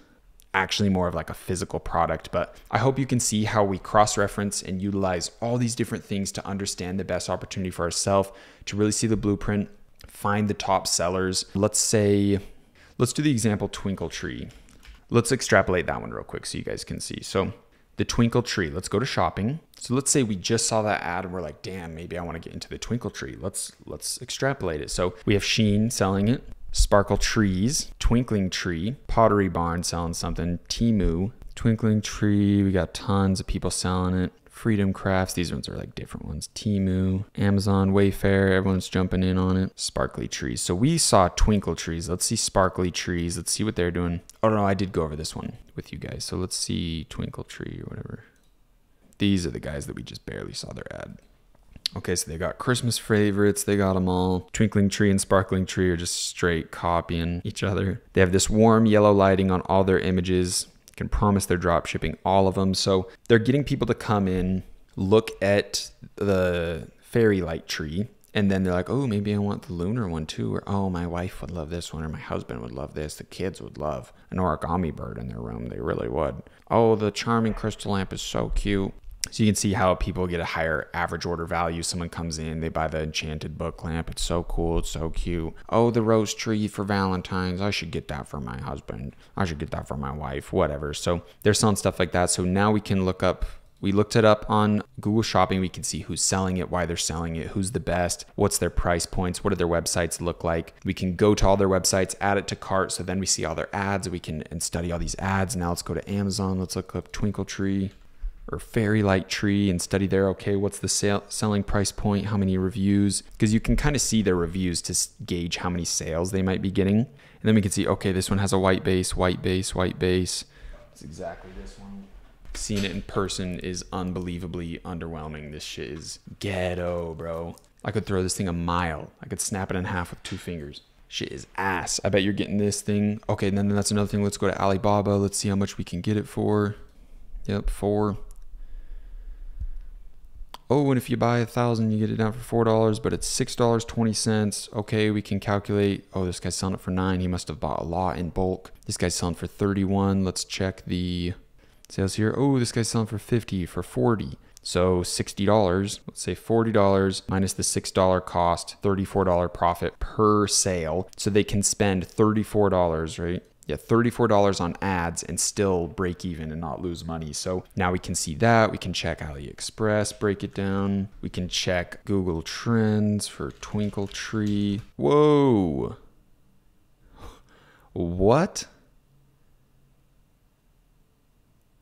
actually more of like a physical product. But I hope you can see how we cross-reference and utilize all these different things to understand the best opportunity for ourselves, to really see the blueprint, find the top sellers. Let's do the example Twinkle Tree. Let's extrapolate that one real quick so you guys can see. So the Twinkle Tree, let's go to shopping. So let's say we just saw that ad and we're like, damn, maybe I want to get into the Twinkle Tree. Let's extrapolate it. So we have Shein selling it, Sparkle Trees, Twinkling Tree, Pottery Barn selling something, Temu, Twinkling Tree, we got tons of people selling it, Freedom Crafts. These ones are like different ones. Temu, Amazon, Wayfair. Everyone's jumping in on it. Sparkly Trees. So we saw Twinkle Trees. Let's see Sparkly Trees. Let's see what they're doing. Oh no, I did go over this one with you guys. So let's see Twinkle Tree or whatever. These are the guys that we just barely saw their ad. Okay, so they got Christmas favorites. They got them all. Twinkling Tree and Sparkling Tree are just straight copying each other. They have this warm yellow lighting on all their images. Can promise they're drop shipping all of them. So they're getting people to come in, look at the fairy light tree, and then they're like, oh, maybe I want the lunar one too. Or, oh, my wife would love this one, or my husband would love this. The kids would love an origami bird in their room. They really would. Oh, the charming crystal lamp is so cute. So you can see how people get a higher average order value. Someone comes in, they buy the enchanted book lamp. It's so cool. It's so cute. Oh, the rose tree for Valentine's. I should get that for my husband. I should get that for my wife, whatever. So they're selling stuff like that. So now we can look up, we looked it up on Google Shopping. We can see who's selling it, why they're selling it, who's the best, what's their price points, what do their websites look like. We can go to all their websites, add it to cart. So then we see all their ads. We can and study all these ads. Now let's go to Amazon. Let's look up Twinkle Tree or Fairy Light Tree and study there. Okay, what's the selling price point? How many reviews? Because you can kind of see their reviews to gauge how many sales they might be getting. And then we can see, okay, this one has a white base, white base, white base. It's exactly this one. Seeing it in person is unbelievably underwhelming. This shit is ghetto, bro. I could throw this thing a mile. I could snap it in half with 2 fingers. Shit is ass. I bet you're getting this thing. Okay, and then that's another thing. Let's go to Alibaba. Let's see how much we can get it for. Yep, 4. Oh, and if you buy 1,000, you get it down for $4, but it's $6.20. Okay, we can calculate. Oh, this guy's selling it for 9. He must have bought a lot in bulk. This guy's selling for 31. Let's check the sales here. Oh, this guy's selling for 50, for 40. So $60. Let's say $40 minus the $6 cost, $34 profit per sale. So they can spend $34, right? Yeah, $34 on ads and still break even and not lose money. So now we can see that. We can check AliExpress, break it down. We can check Google Trends for Twinkle Tree. Whoa. What?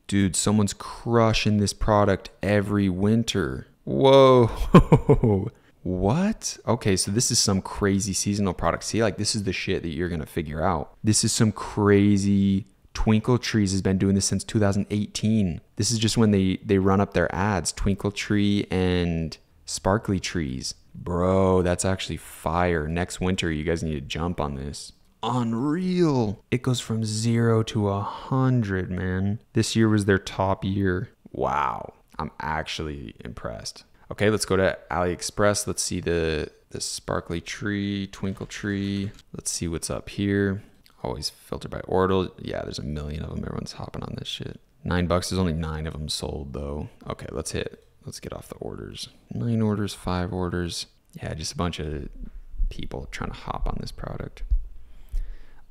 Dude, someone's crushing this product every winter. Whoa. What? Okay, so this is some crazy seasonal product. See, like this is the shit that you're gonna figure out. This is some crazy. Twinkle Trees has been doing this since 2018. This is just when they run up their ads. Twinkle Tree and Sparkly Trees. Bro, that's actually fire. Next winter, you guys need to jump on this. Unreal. It goes from 0 to 100, man. This year was their top year. Wow. I'm actually impressed. Okay, let's go to AliExpress. Let's see the Sparkly Tree, Twinkle Tree. Let's see what's up here. Always filter by order. Yeah, there's a million of them. Everyone's hopping on this shit. $9. There's only 9 of them sold though. Okay, let's get off the orders. 9 orders, 5 orders. Yeah, just a bunch of people trying to hop on this product.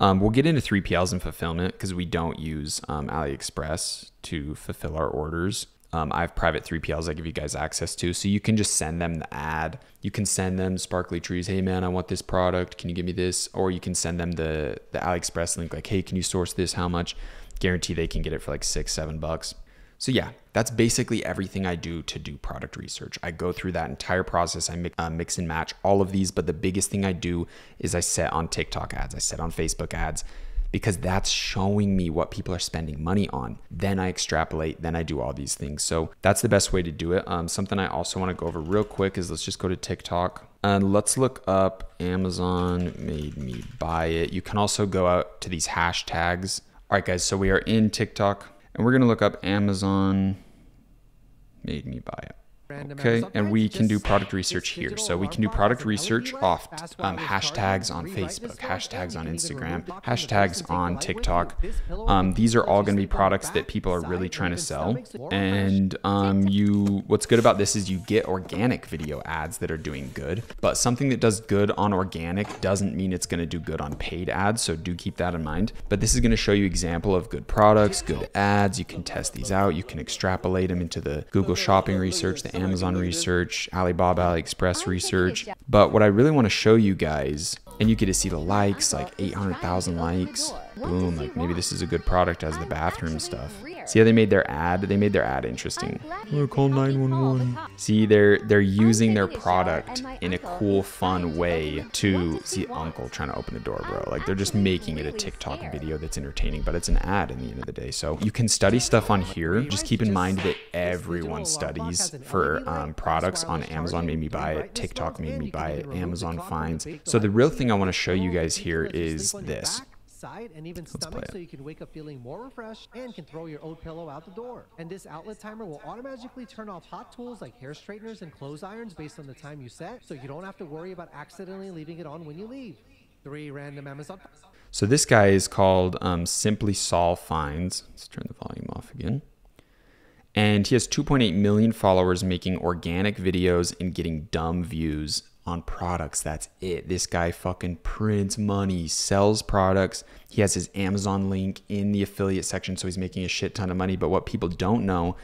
We'll get into 3PLs and fulfillment because we don't use AliExpress to fulfill our orders. I have private 3PLs I give you guys access to. So you can just send them the ad. You can send them Sparkly Trees. Hey man, I want this product. Can you give me this? Or you can send them the AliExpress link like, hey, can you source this? How much? Guarantee they can get it for like $6-7. So yeah, that's basically everything I do to do product research. I go through that entire process. I mix and match all of these. But the biggest thing I do is I set on TikTok ads. I set on Facebook ads, because that's showing me what people are spending money on. Then I extrapolate, then I do all these things. So that's the best way to do it. Something I also want to go over real quick is let's just go to TikTok and let's look up Amazon made me buy it. You can also go out to these hashtags. All right, guys, so we are in TikTok and we're going to look up Amazon made me buy it. Okay, and we can do product research here. So we can do product research off hashtags on Facebook, hashtags on Instagram, hashtags on TikTok. These are all going to be products that people are really trying to sell. And what's good about this is you get organic video ads that are doing good, but something that does good on organic doesn't mean it's going to do good on paid ads. So do keep that in mind. But this is going to show you example of good products, good ads. You can test these out. You can extrapolate them into the Google Shopping research, the Amazon research, Alibaba, AliExpress research. But what I really want to show you guys, and you get to see the likes, like 800,000 likes. Boom, like maybe this is a good product as the bathroom stuff. See how they made their ad? They made their ad interesting. Oh, call 911. See, they're using their product in a cool, fun way to see Uncle trying to open the door, bro. Like they're just making it a TikTok video that's entertaining, but it's an ad in the end of the day. So you can study stuff on here. Just keep in mind that everyone studies for products on Amazon made me buy it, TikTok made me buy it, Amazon finds. So the real thing I want to show you guys here is this. And even stomach, so you can wake up feeling more refreshed and can throw your old pillow out the door. And this outlet timer will automatically turn off hot tools like hair straighteners and clothes irons based on the time you set, so you don't have to worry about accidentally leaving it on when you leave. 3 random Amazon. So this guy is called Simply Solve Finds. Let's turn the volume off again. And he has 2.8 million followers making organic videos and getting dumb views on products. That's it. This guy fucking prints money, sells products. He has his Amazon link in the affiliate section, so he's making a shit ton of money. But what people don't know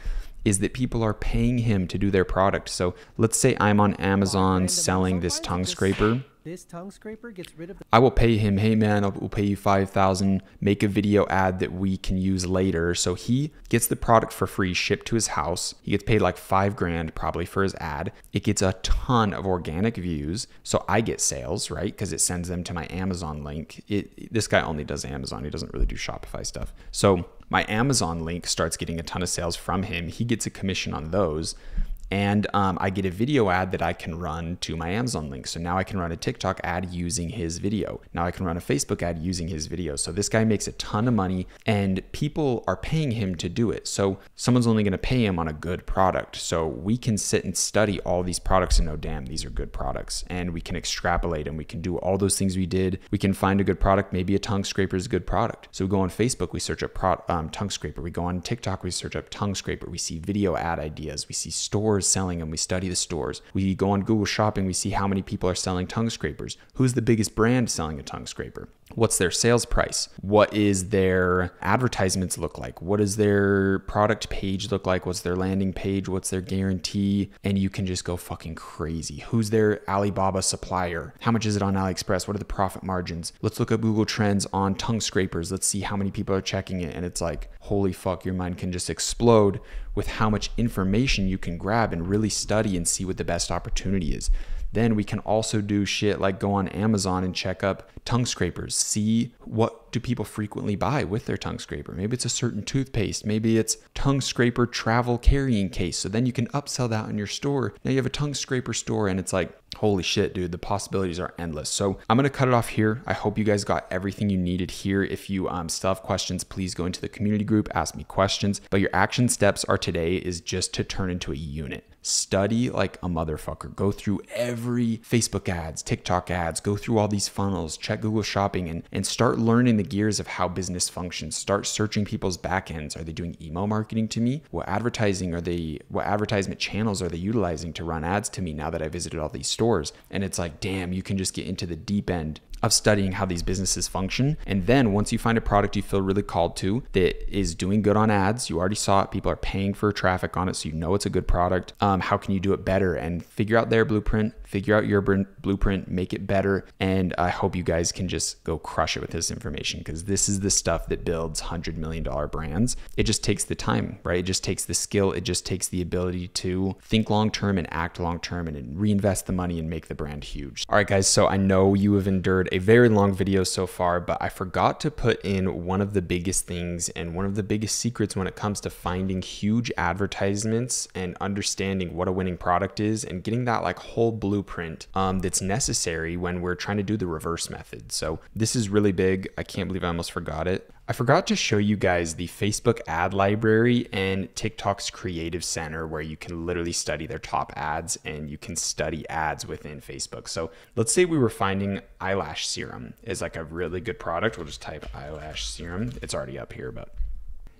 is that people are paying him to do their product. So let's say I'm on Amazon selling this tongue scraper. This tongue scraper gets rid of the I will pay him, hey man, we'll pay you $5,000, make a video ad that we can use later. So he gets the product for free, shipped to his house. He gets paid like $5,000 probably for his ad. It gets a ton of organic views. So I get sales, right? Because it sends them to my Amazon link. This guy only does Amazon. He doesn't really do Shopify stuff. So my Amazon link starts getting a ton of sales from him. He gets a commission on those. And I get a video ad that I can run to my Amazon link. So now I can run a TikTok ad using his video. Now I can run a Facebook ad using his video. So this guy makes a ton of money and people are paying him to do it. So someone's only going to pay him on a good product. So we can sit and study all these products and know, damn, these are good products. And we can extrapolate and we can do all those things we did. We can find a good product. Maybe a tongue scraper is a good product. So we go on Facebook, we search up tongue scraper. We go on TikTok, we search up tongue scraper. We see video ad ideas. We see stores selling them. We study the stores. We go on Google Shopping. We see how many people are selling tongue scrapers. Who's the biggest brand selling a tongue scraper? What's their sales price? What is their advertisements look like? What does their product page look like? What's their landing page? What's their guarantee? And you can just go fucking crazy. Who's their Alibaba supplier? How much is it on AliExpress? What are the profit margins? Let's look at Google Trends on tongue scrapers. Let's see how many people are checking it. And it's like, holy fuck, your mind can just explode with how much information you can grab and really study and see what the best opportunity is. Then we can also do shit like go on Amazon and check up tongue scrapers, see what do people frequently buy with their tongue scraper. Maybe it's a certain toothpaste. Maybe it's tongue scraper travel carrying case. So then you can upsell that in your store. Now you have a tongue scraper store and it's like, holy shit, dude, the possibilities are endless. So I'm going to cut it off here. I hope you guys got everything you needed here. If you still have questions, please go into the community group, ask me questions. But your action steps are today is just to turn into a unit. Study like a motherfucker. Go through every Facebook ads, TikTok ads, go through all these funnels, check Google Shopping and start learning the gears of how business functions. Start searching people's backends. Are they doing email marketing to me? What advertisement channels are they utilizing to run ads to me now that I visited all these stores? And it's like, damn, you can just get into the deep end of studying how these businesses function. And then once you find a product you feel really called to that is doing good on ads, you already saw it, people are paying for traffic on it, so you know it's a good product. How can you do it better? And figure out their blueprint, figure out your blueprint, make it better. And I hope you guys can just go crush it with this information, because this is the stuff that builds $100 million brands. It just takes the time, right? It just takes the skill. It just takes the ability to think long-term and act long-term and reinvest the money and make the brand huge. All right, guys. So I know you have endured a very long video so far, but I forgot to put in one of the biggest things and one of the biggest secrets when it comes to finding huge advertisements and understanding what a winning product is and getting that like whole blueprint that's necessary when we're trying to do the reverse method. So this is really big. I can't believe I almost forgot it. I forgot to show you guys the Facebook ad library and TikTok's creative center, where you can literally study their top ads and you can study ads within Facebook. So let's say we were finding eyelash serum is like a really good product. We'll just type eyelash serum. It's already up here, but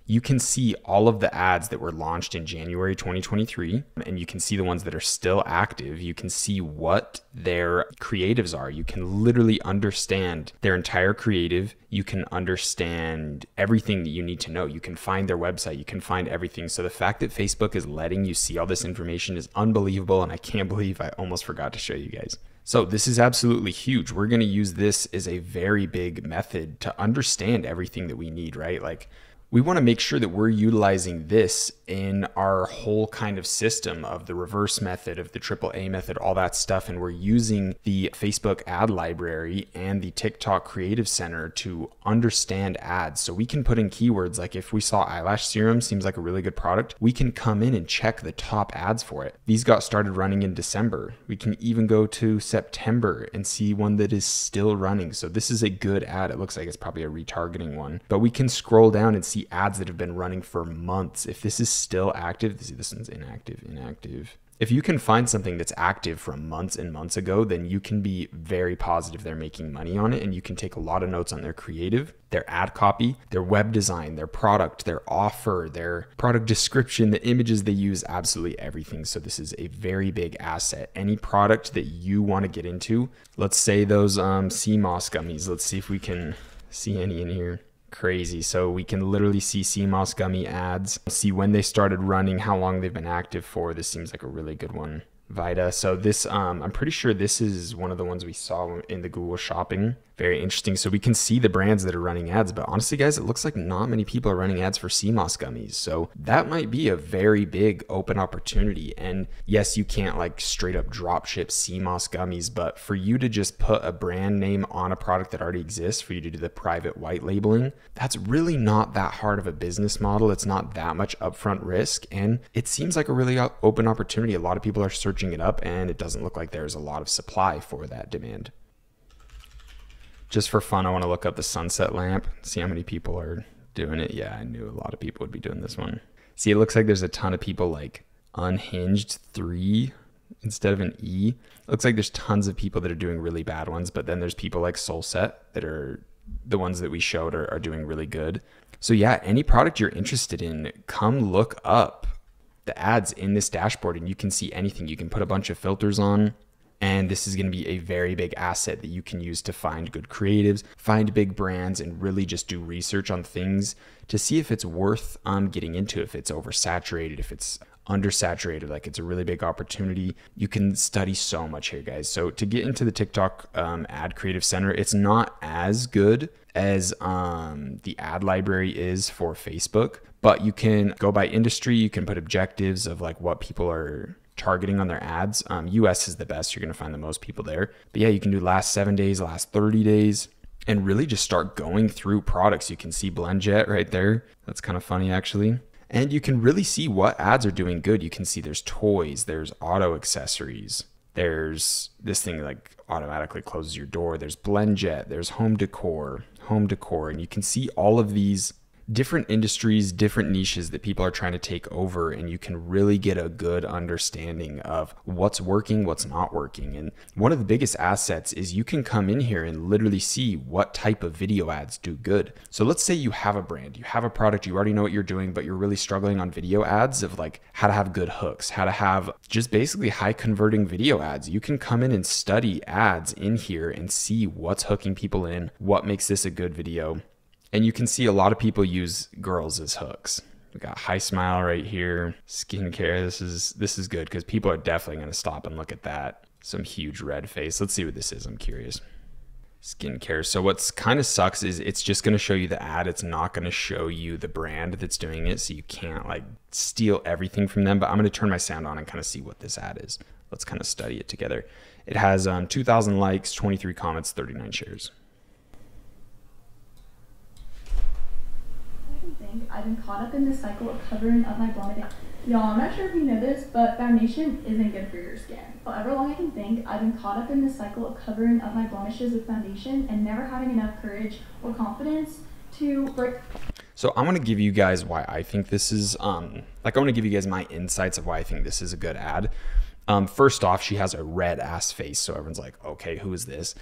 you can see all of the ads that were launched in January 2023, and you can see the ones that are still active. You can see what their creatives are. You can literally understand their entire creative. You can understand everything that you need to know. You can find their website. You can find everything. So the fact that Facebook is letting you see all this information is unbelievable, and I can't believe I almost forgot to show you guys. So this is absolutely huge. We're going to use this as a very big method to understand everything that we need, right? Like, we want to make sure that we're utilizing this in our whole kind of system of the reverse method, of the AAA method, all that stuff. And we're using the Facebook ad library and the TikTok Creative Center to understand ads. So we can put in keywords like, if we saw eyelash serum seems like a really good product, we can come in and check the top ads for it. These got started running in December. We can even go to September and see one that is still running. So this is a good ad. It looks like it's probably a retargeting one, but we can scroll down and see ads that have been running for months. If this is still active, see, this one's inactive. If you can find something that's active from months and months ago, then you can be very positive they're making money on it, and you can take a lot of notes on their creative, their ad copy, their web design, their product, their offer, their product description, the images they use, absolutely everything. So this is a very big asset. Any product that you want to get into, let's say those sea moss gummies. Let's see if we can see any in here. Crazy. So we can literally see sea moss gummy ads, see when they started running, how long they've been active for. This seems like a really good one. Vita. So this, I'm pretty sure this is one of the ones we saw in the Google Shopping. Very interesting. So we can see the brands that are running ads, but honestly, guys, it looks like not many people are running ads for sea moss gummies. So that might be a very big open opportunity. And yes, you can't like straight up drop ship sea moss gummies, but for you to just put a brand name on a product that already exists, for you to do the private white labeling, that's really not that hard of a business model. It's not that much upfront risk. And it seems like a really open opportunity. A lot of people are searching it up, and it doesn't look like there's a lot of supply for that demand. Just for fun, I want to look up the sunset lamp, see how many people are doing it. Yeah, I knew a lot of people would be doing this one. See, it looks like there's a ton of people like unhinged 3 instead of an E. Looks like there's tons of people that are doing really bad ones, but then there's people like Soulset that are the ones that we showed are doing really good. So yeah, any product you're interested in, come look up the ads in this dashboard and you can see anything. You can put a bunch of filters on. And this is going to be a very big asset that you can use to find good creatives, find big brands, and really just do research on things to see if it's worth getting into, if it's oversaturated, if it's undersaturated. Like, it's a really big opportunity. You can study so much here, guys. So to get into the TikTok Ad Creative Center, it's not as good as the ad library is for Facebook, but you can go by industry. You can put objectives of like what people are targeting on their ads. US is the best. You're going to find the most people there. But yeah, you can do last 7 days, last 30 days, and really just start going through products. You can see BlendJet right there. That's kind of funny, actually. And you can really see what ads are doing good. You can see there's toys, there's auto accessories, there's this thing like automatically closes your door, there's BlendJet, there's home decor, and you can see all of these different industries, different niches that people are trying to take over, and you can really get a good understanding of what's working, what's not working. And one of the biggest assets is you can come in here and literally see what type of video ads do good. So let's say you have a brand, you have a product, you already know what you're doing, but you're really struggling on video ads of like how to have good hooks, how to have just basically high converting video ads. You can come in and study ads in here and see what's hooking people in, what makes this a good video. And you can see a lot of people use girls as hooks. We got High Smile right here. Skincare, this is good because people are definitely going to stop and look at that. Some huge red face. Let's see what this is. I'm curious. Skincare. So what's kind of sucks is it's just going to show you the ad. It's not going to show you the brand that's doing it. So you can't like steal everything from them. But I'm going to turn my sound on and kind of see what this ad is. Let's kind of study it together. It has 2,000 likes, 23 comments, 39 shares. I've been caught up in this cycle of covering up my blonde. Y'all, I'm not sure if you know this, but foundation isn't good for your skin. However long I can think, I've been caught up in this cycle of covering up my blemishes with foundation and never having enough courage or confidence to break. So I'm going to give you guys why I think this is, I want to give you guys my insights of why I think this is a good ad. First off, she has a red ass face. So everyone's like, okay, who is this?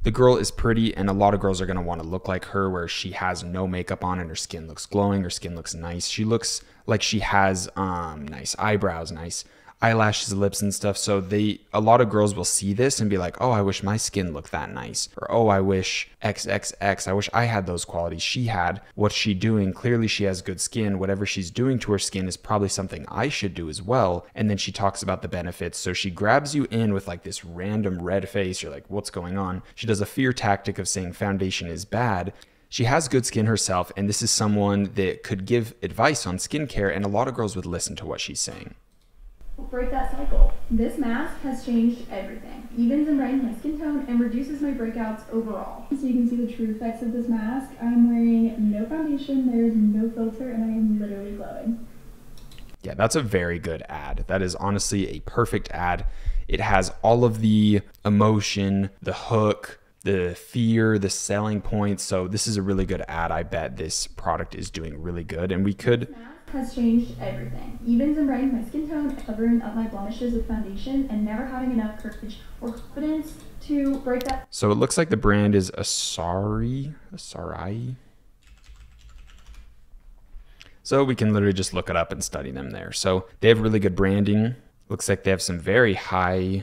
The girl is pretty, and a lot of girls are going to want to look like her, where she has no makeup on and her skin looks glowing, her skin looks nice. She looks like she has nice eyebrows, nice eyelashes, lips and stuff. So a lot of girls will see this and be like, oh, I wish my skin looked that nice. Or, oh, I wish XXX, I wish I had those qualities she had. What's she doing? Clearly she has good skin. Whatever she's doing to her skin is probably something I should do as well. And then she talks about the benefits. So she grabs you in with like this random red face. You're like, what's going on? She does a fear tactic of saying foundation is bad. She has good skin herself, and this is someone that could give advice on skincare, and a lot of girls would listen to what she's saying. Break that cycle. This mask has changed everything. Evens and brightens my skin tone and reduces my breakouts overall. So you can see the true effects of this mask. I'm wearing no foundation, there's no filter, and I am literally glowing. Yeah, that's a very good ad. That is honestly a perfect ad. It has all of the emotion, the hook, the fear, the selling points. So this is a really good ad. I bet this product is doing really good, and we could... This mask has changed everything. Evens and brightens my skin tone, covering up my blemishes with foundation, and never having enough courage or confidence to break that. So it looks like the brand is Asari. So we can literally just look it up and study them there. So they have really good branding. Looks like they have some very high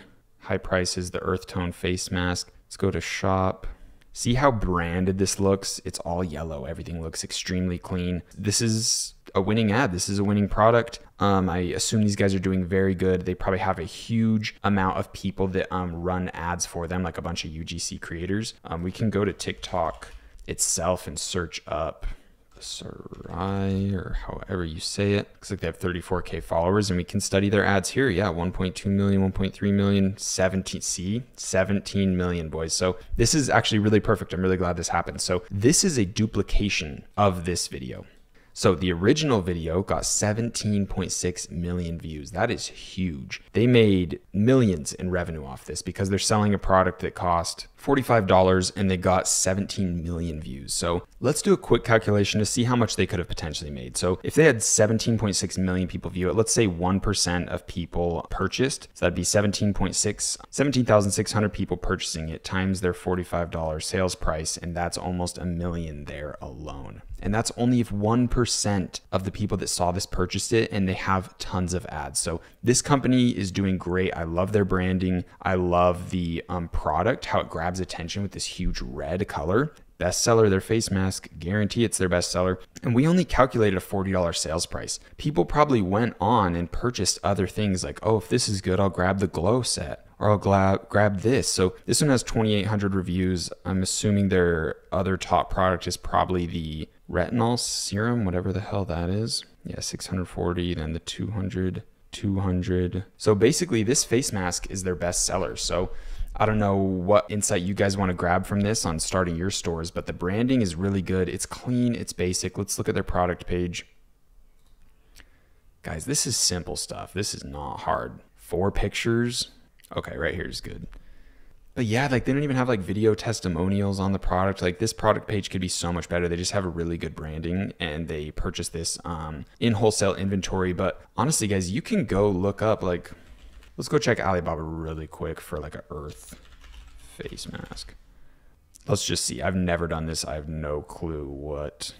prices. The earth tone face mask. Let's go to shop. See how branded this looks? It's all yellow. Everything looks extremely clean. This is a winning ad. This is a winning product. I assume these guys are doing very good. They probably have a huge amount of people that run ads for them, like a bunch of UGC creators. We can go to TikTok itself and search up Sarai, or however you say it. Looks like they have 34K followers, and we can study their ads here. Yeah, 1.2 million, 1.3 million, 17 million, boys. So this is actually really perfect. I'm really glad this happened. So this is a duplication of this video. So the original video got 17.6 million views. That is huge. They made millions in revenue off this because they're selling a product that cost $45 and they got 17 million views. So let's do a quick calculation to see how much they could have potentially made. So if they had 17.6 million people view it, let's say 1% of people purchased. So that'd be 17,600 people purchasing it times their $45 sales price. And that's almost $1 million there alone. And that's only if 1% of the people that saw this purchased it, and they have tons of ads. So this company is doing great. I love their branding. I love the product, how it grabs attention with this huge red color. Bestseller, their face mask, guarantee it's their bestseller. And we only calculated a $40 sales price. People probably went on and purchased other things like, oh, if this is good, I'll grab the glow set, or I'll grab this. So this one has 2,800 reviews. I'm assuming their other top product is probably the retinol serum, whatever the hell that is. Yeah, 640, then the 200. So basically this face mask is their best seller. So I don't know what insight you guys want to grab from this on starting your stores, but the branding is really good. It's clean, it's basic. Let's look at their product page. Guys, this is simple stuff. This is not hard. 4 pictures. Okay, right here is good. But yeah, like they don't even have like video testimonials on the product. Like this product page could be so much better. They just have a really good branding, and they purchased this in wholesale inventory. But honestly, guys, you can go look up, like, let's go check Alibaba really quick for like a earth face mask. Let's just see. I've never done this. I have no clue what.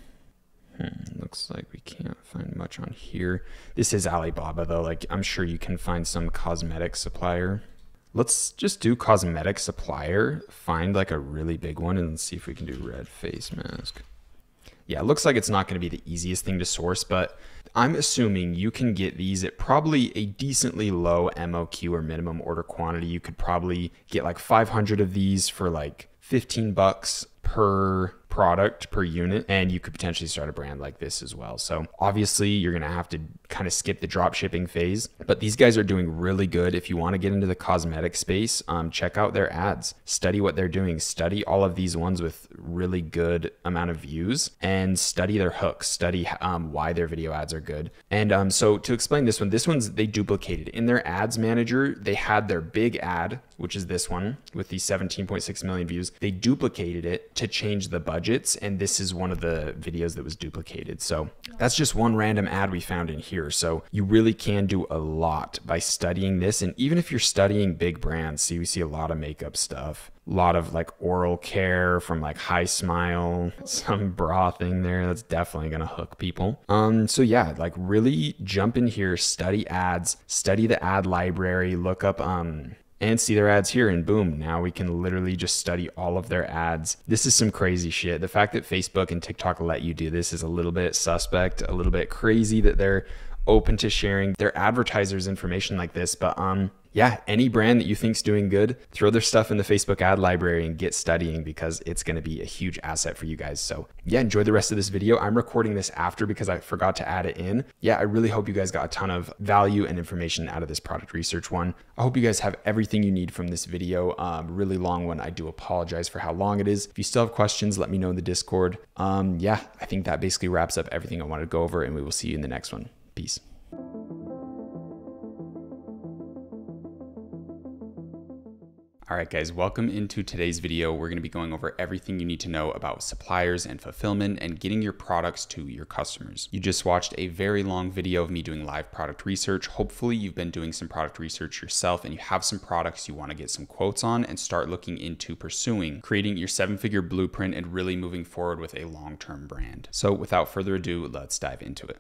Looks like we can't find much on here. This is Alibaba though. Like I'm sure you can find some cosmetic supplier. Let's just do cosmetic supplier, find like a really big one, and see if we can do red face mask. Yeah, it looks like it's not going to be the easiest thing to source, but I'm assuming you can get these at probably a decently low MOQ or minimum order quantity. You could probably get like 500 of these for like $15 per product per unit, and you could potentially start a brand like this as well. So obviously you're going to have to kind of skip the drop shipping phase, but these guys are doing really good. If you want to get into the cosmetic space, check out their ads, study what they're doing, study all of these ones with really good amount of views, and study their hooks, study why their video ads are good. And so to explain this one's they duplicated in their ads manager. They had their big ad, which is this one with the 17.6 million views. They duplicated it to change the budgets, and this is one of the videos that was duplicated. So that's just one random ad we found in here. here. So you really can do a lot by studying this. And even if you're studying big brands, see, we see a lot of makeup stuff, a lot of like oral care from like High Smile, some bra thing there. That's definitely going to hook people. So yeah, like really jump in here, study ads, study the ad library, look up, and see their ads here, and boom, now we can literally just study all of their ads. This is some crazy shit. The fact that Facebook and TikTok let you do this is a little bit suspect, a little bit crazy that they're open to sharing their advertisers' information like this. But yeah, any brand that you think's doing good, throw their stuff in the Facebook ad library and get studying, because it's going to be a huge asset for you guys. So yeah, enjoy the rest of this video. I'm recording this after because I forgot to add it in. Yeah, I really hope you guys got a ton of value and information out of this product research one. I hope you guys have everything you need from this video. Really long one. I do apologize for how long it is. If you still have questions, let me know in the Discord. Yeah, I think that basically wraps up everything I wanted to go over, and we will see you in the next one. Peace. All right, guys, welcome into today's video. We're going to be going over everything you need to know about suppliers and fulfillment and getting your products to your customers. You just watched a very long video of me doing live product research. Hopefully you've been doing some product research yourself and you have some products you want to get some quotes on and start looking into pursuing creating your 7-figure blueprint and really moving forward with a long-term brand. So without further ado, let's dive into it.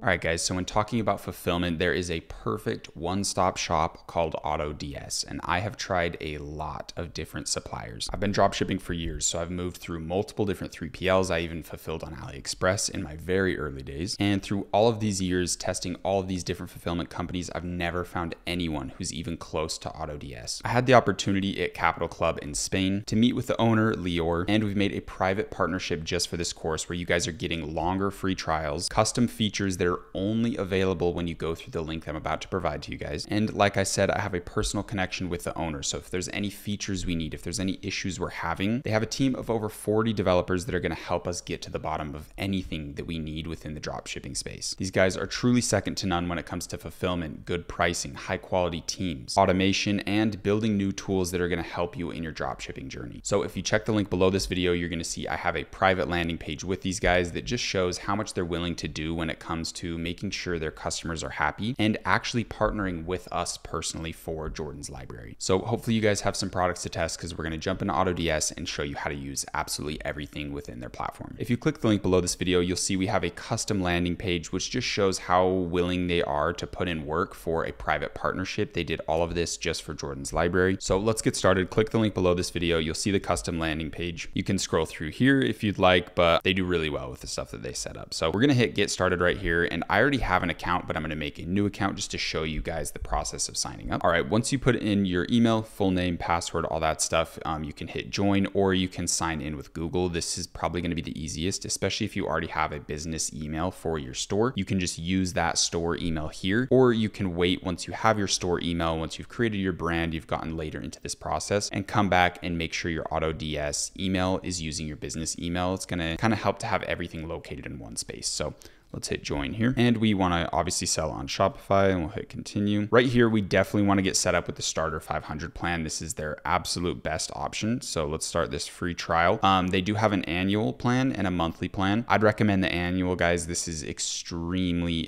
All right, guys, so when talking about fulfillment, there is a perfect one-stop shop called AutoDS, and I have tried a lot of different suppliers. I've been dropshipping for years, so I've moved through multiple different 3PLs. I even fulfilled on AliExpress in my very early days. And through all of these years, testing all of these different fulfillment companies, I've never found anyone who's even close to AutoDS. I had the opportunity at Capital Club in Spain to meet with the owner, Lior, and we've made a private partnership just for this course where you guys are getting longer free trials, custom features that are only available when you go through the link I'm about to provide to you guys. And like I said, I have a personal connection with the owner. So if there's any features we need, if there's any issues we're having, they have a team of over 40 developers that are going to help us get to the bottom of anything that we need within the dropshipping space. These guys are truly second to none when it comes to fulfillment, good pricing, high quality teams, automation, and building new tools that are going to help you in your dropshipping journey. So if you check the link below this video, you're going to see I have a private landing page with these guys that just shows how much they're willing to do when it comes to making sure their customers are happy and actually partnering with us personally for Jordan's library. So hopefully you guys have some products to test, because we're going to jump into AutoDS and show you how to use absolutely everything within their platform. If you click the link below this video, you'll see we have a custom landing page, which just shows how willing they are to put in work for a private partnership. They did all of this just for Jordan's library. So let's get started. Click the link below this video. You'll see the custom landing page. You can scroll through here if you'd like, but they do really well with the stuff that they set up. So we're going to hit get started right here. And I already have an account, but I'm going to make a new account just to show you guys the process of signing up. All right, once you put in your email, full name, password, all that stuff, you can hit join, or you can sign in with Google. This is probably going to be the easiest, especially if you already have a business email for your store. You can just use that store email here, or you can wait once you have your store email, once you've created your brand, you've gotten later into this process, and come back and make sure your AutoDS email is using your business email. It's going to kind of help to have everything located in one space. So let's hit join here. And we want to obviously sell on Shopify, and we'll hit continue. Right here, we definitely want to get set up with the starter 500 plan. This is their absolute best option. So let's start this free trial. They do have an annual plan and a monthly plan. I'd recommend the annual, guys. This is extremely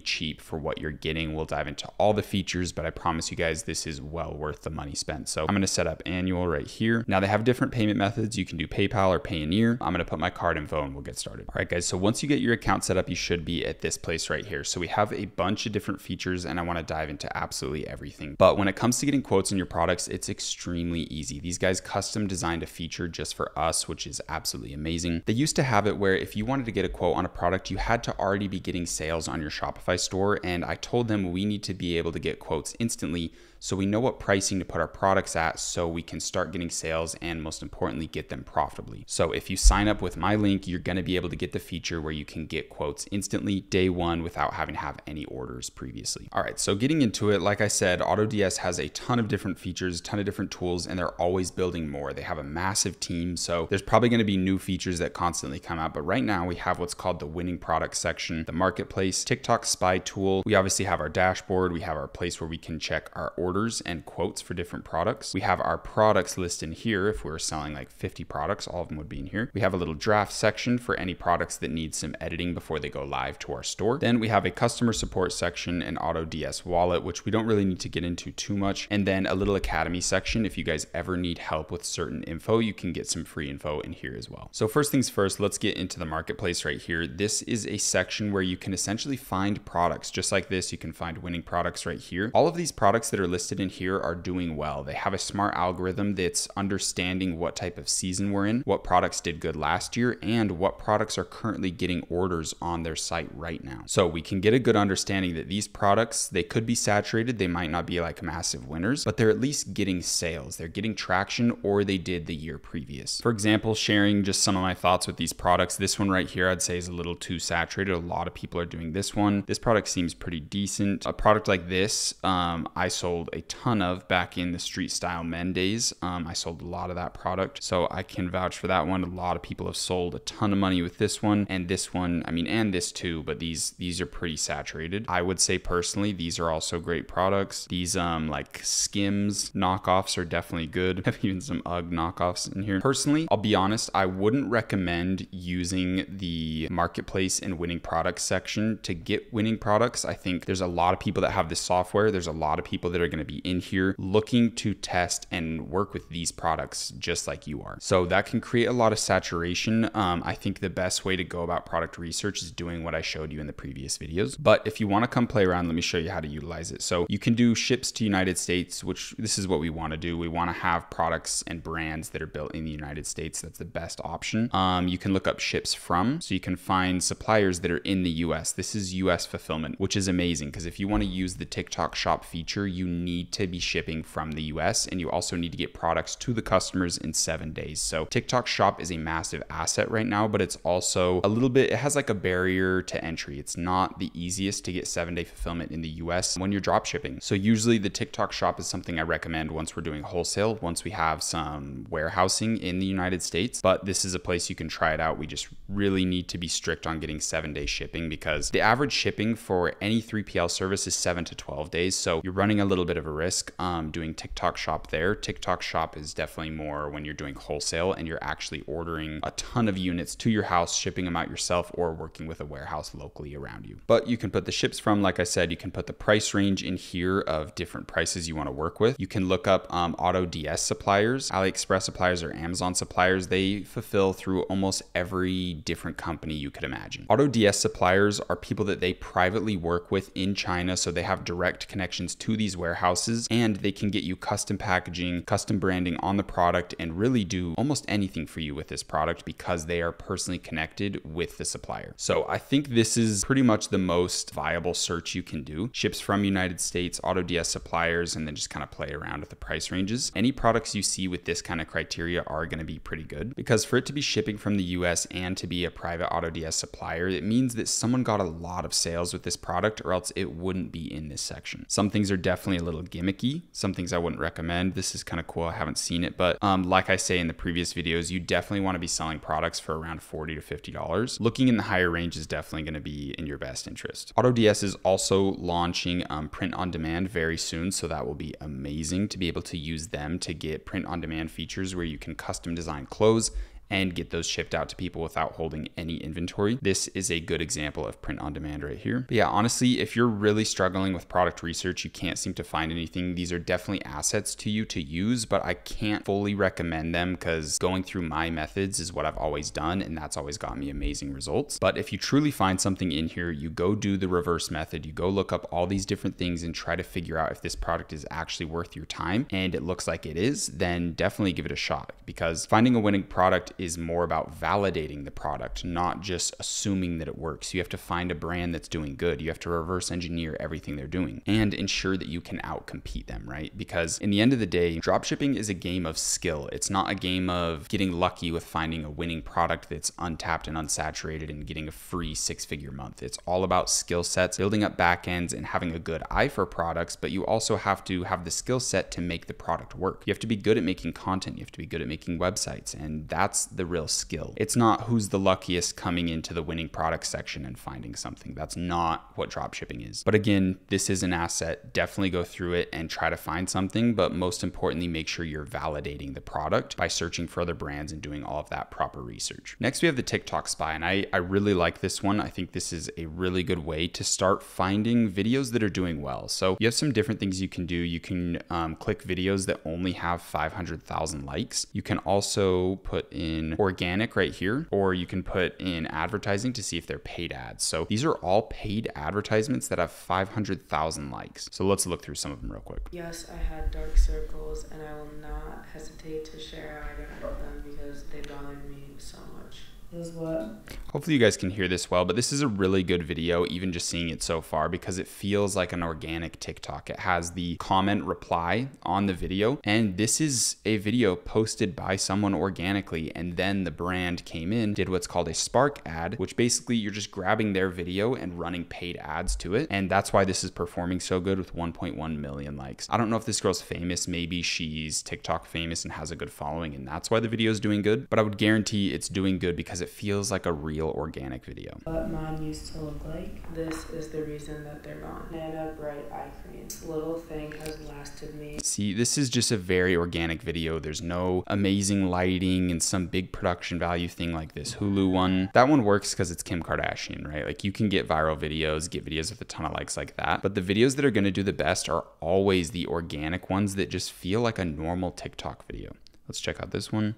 cheap for what you're getting. We'll dive into all the features, but I promise you guys, this is well worth the money spent. So I'm going to set up annual right here. Now they have different payment methods. You can do PayPal or Payoneer. I'm going to put my card info and we'll get started. All right, guys. So once you get your account set up, you should be at this place right here. So we have a bunch of different features and I want to dive into absolutely everything. But when it comes to getting quotes on your products, it's extremely easy. These guys custom designed a feature just for us, which is absolutely amazing. They used to have it where if you wanted to get a quote on a product, you had to already be getting sales on your Shopify store. And I told them we need to be able to get quotes instantly So we know what pricing to put our products at so we can start getting sales and most importantly, get them profitably. So if you sign up with my link, you're going to be able to get the feature where you can get quotes instantly day one without having to have any orders previously. All right, so getting into it, like I said, AutoDS has a ton of different features, a ton of different tools, and they're always building more. They have a massive team, so there's probably going to be new features that constantly come out. But right now we have what's called the winning product section, the marketplace, TikTok spy tool. We obviously have our dashboard. We have our place where we can check our orders and quotes for different products. We have our products list in here. If we were selling like 50 products, all of them would be in here. We have a little draft section for any products that need some editing before they go live to our store. Then we have a customer support section and AutoDS wallet, which we don't really need to get into too much. And then a little academy section. If you guys ever need help with certain info, you can get some free info in here as well. So first things first, let's get into the marketplace right here. This is a section where you can essentially find products just like this. You can find winning products right here. All of these products that are listed in here are doing well. They have a smart algorithm that's understanding what type of season we're in, what products did good last year, and what products are currently getting orders on their site right now. So we can get a good understanding that these products, they could be saturated. They might not be like massive winners, but they're at least getting sales. They're getting traction, or they did the year previous. For example, sharing just some of my thoughts with these products. This one right here, I'd say is a little too saturated. A lot of people are doing this one. This product seems pretty decent. A product like this, I sold a ton of back in the street style men days. I sold a lot of that product, so I can vouch for that one. A lot of people have sold a ton of money with this one and this one. I mean, and this too, but these are pretty saturated. I would say personally, these are also great products. These like Skims knockoffs are definitely good. I have even some UGG knockoffs in here. Personally, I'll be honest, I wouldn't recommend using the marketplace and winning products section to get winning products. I think there's a lot of people that have this software. There's a lot of people that are going to be in here looking to test and work with these products just like you are. So that can create a lot of saturation. I think the best way to go about product research is doing what I showed you in the previous videos. But if you want to come play around, let me show you how to utilize it. So you can do ships to United States, which this is what we want to do. We want to have products and brands that are built in the United States. That's the best option. You can look up ships from, so you can find suppliers that are in the US. This is US fulfillment, which is amazing because if you want to use the TikTok shop feature, you need to be shipping from the US, and you also need to get products to the customers in 7 days. So TikTok shop is a massive asset right now, but it's also a little bit, it has like a barrier to entry. It's not the easiest to get 7-day fulfillment in the US when you're drop shipping. So usually the TikTok shop is something I recommend once we're doing wholesale, once we have some warehousing in the United States, but this is a place you can try it out. We just really need to be strict on getting 7-day shipping because the average shipping for any 3PL service is 7 to 12 days. So you're running a little bit of a risk doing TikTok shop there. TikTok shop is definitely more when you're doing wholesale and you're actually ordering a ton of units to your house, shipping them out yourself, or working with a warehouse locally around you. But you can put the ships from, like I said, you can put the price range in here of different prices you want to work with. You can look up AutoDS suppliers, AliExpress suppliers, or Amazon suppliers. They fulfill through almost every different company you could imagine. AutoDS suppliers are people that they privately work with in China, so they have direct connections to these warehouses, and they can get you custom packaging, custom branding on the product, and really do almost anything for you with this product because they are personally connected with the supplier. So I think this is pretty much the most viable search you can do. Ships from United States, AutoDS suppliers, and then just kind of play around with the price ranges. Any products you see with this kind of criteria are going to be pretty good because for it to be shipping from the US and to be a private AutoDS supplier, it means that someone got a lot of sales with this product or else it wouldn't be in this section. Some things are definitely a little gimmicky. Some things I wouldn't recommend. This is kind of cool. I haven't seen it, but like I say in the previous videos, you definitely want to be selling products for around $40 to $50. Looking in the higher range is definitely going to be in your best interest. AutoDS is also launching print on demand very soon, so that will be amazing to be able to use them to get print on demand features where you can custom design clothes and get those shipped out to people without holding any inventory. This is a good example of print on demand right here. But yeah, honestly, if you're really struggling with product research, you can't seem to find anything, these are definitely assets to you to use, but I can't fully recommend them because going through my methods is what I've always done, and that's always got me amazing results. But if you truly find something in here, you go do the reverse method, you go look up all these different things and try to figure out if this product is actually worth your time, and it looks like it is, then definitely give it a shot because finding a winning product is more about validating the product, not just assuming that it works. You have to find a brand that's doing good. You have to reverse engineer everything they're doing and ensure that you can outcompete them, right? Because in the end of the day, dropshipping is a game of skill. It's not a game of getting lucky with finding a winning product that's untapped and unsaturated and getting a free 6-figure month. It's all about skill sets, building up backends and having a good eye for products, but you also have to have the skill set to make the product work. You have to be good at making content. You have to be good at making websites, and that's the real skill. It's not who's the luckiest coming into the winning product section and finding something. That's not what dropshipping is. But again, this is an asset. Definitely go through it and try to find something, but most importantly, make sure you're validating the product by searching for other brands and doing all of that proper research. Next, we have the TikTok Spy, and I really like this one. I think this is a really good way to start finding videos that are doing well. So you have some different things you can do. You can click videos that only have 500,000 likes. You can also put in organic right here, or you can put in advertising to see if they're paid ads. So these are all paid advertisements that have 500,000 likes. So let's look through some of them real quick. Yes, I had dark circles, and I will not hesitate to share either of them because they bothered me so much. Is what? Hopefully you guys can hear this well, but this is a really good video, even just seeing it so far, because it feels like an organic TikTok. It has the comment reply on the video, and this is a video posted by someone organically, and then the brand came in, did what's called a spark ad, which basically you're just grabbing their video and running paid ads to it, and that's why this is performing so good with 1.1 million likes. I don't know if this girl's famous. Maybe she's TikTok famous and has a good following, and that's why the video is doing good, but I would guarantee it's doing good because it feels like a real organic video. What mine used to look like. This is the reason that they're gone. Nana bright eye cream. Little thing has lasted me. See, this is just a very organic video. There's no amazing lighting and some big production value thing like this Hulu one. That one works because it's Kim Kardashian, right? Like you can get viral videos, get videos with a ton of likes like that. But the videos that are going to do the best are always the organic ones that just feel like a normal TikTok video. Let's check out this one.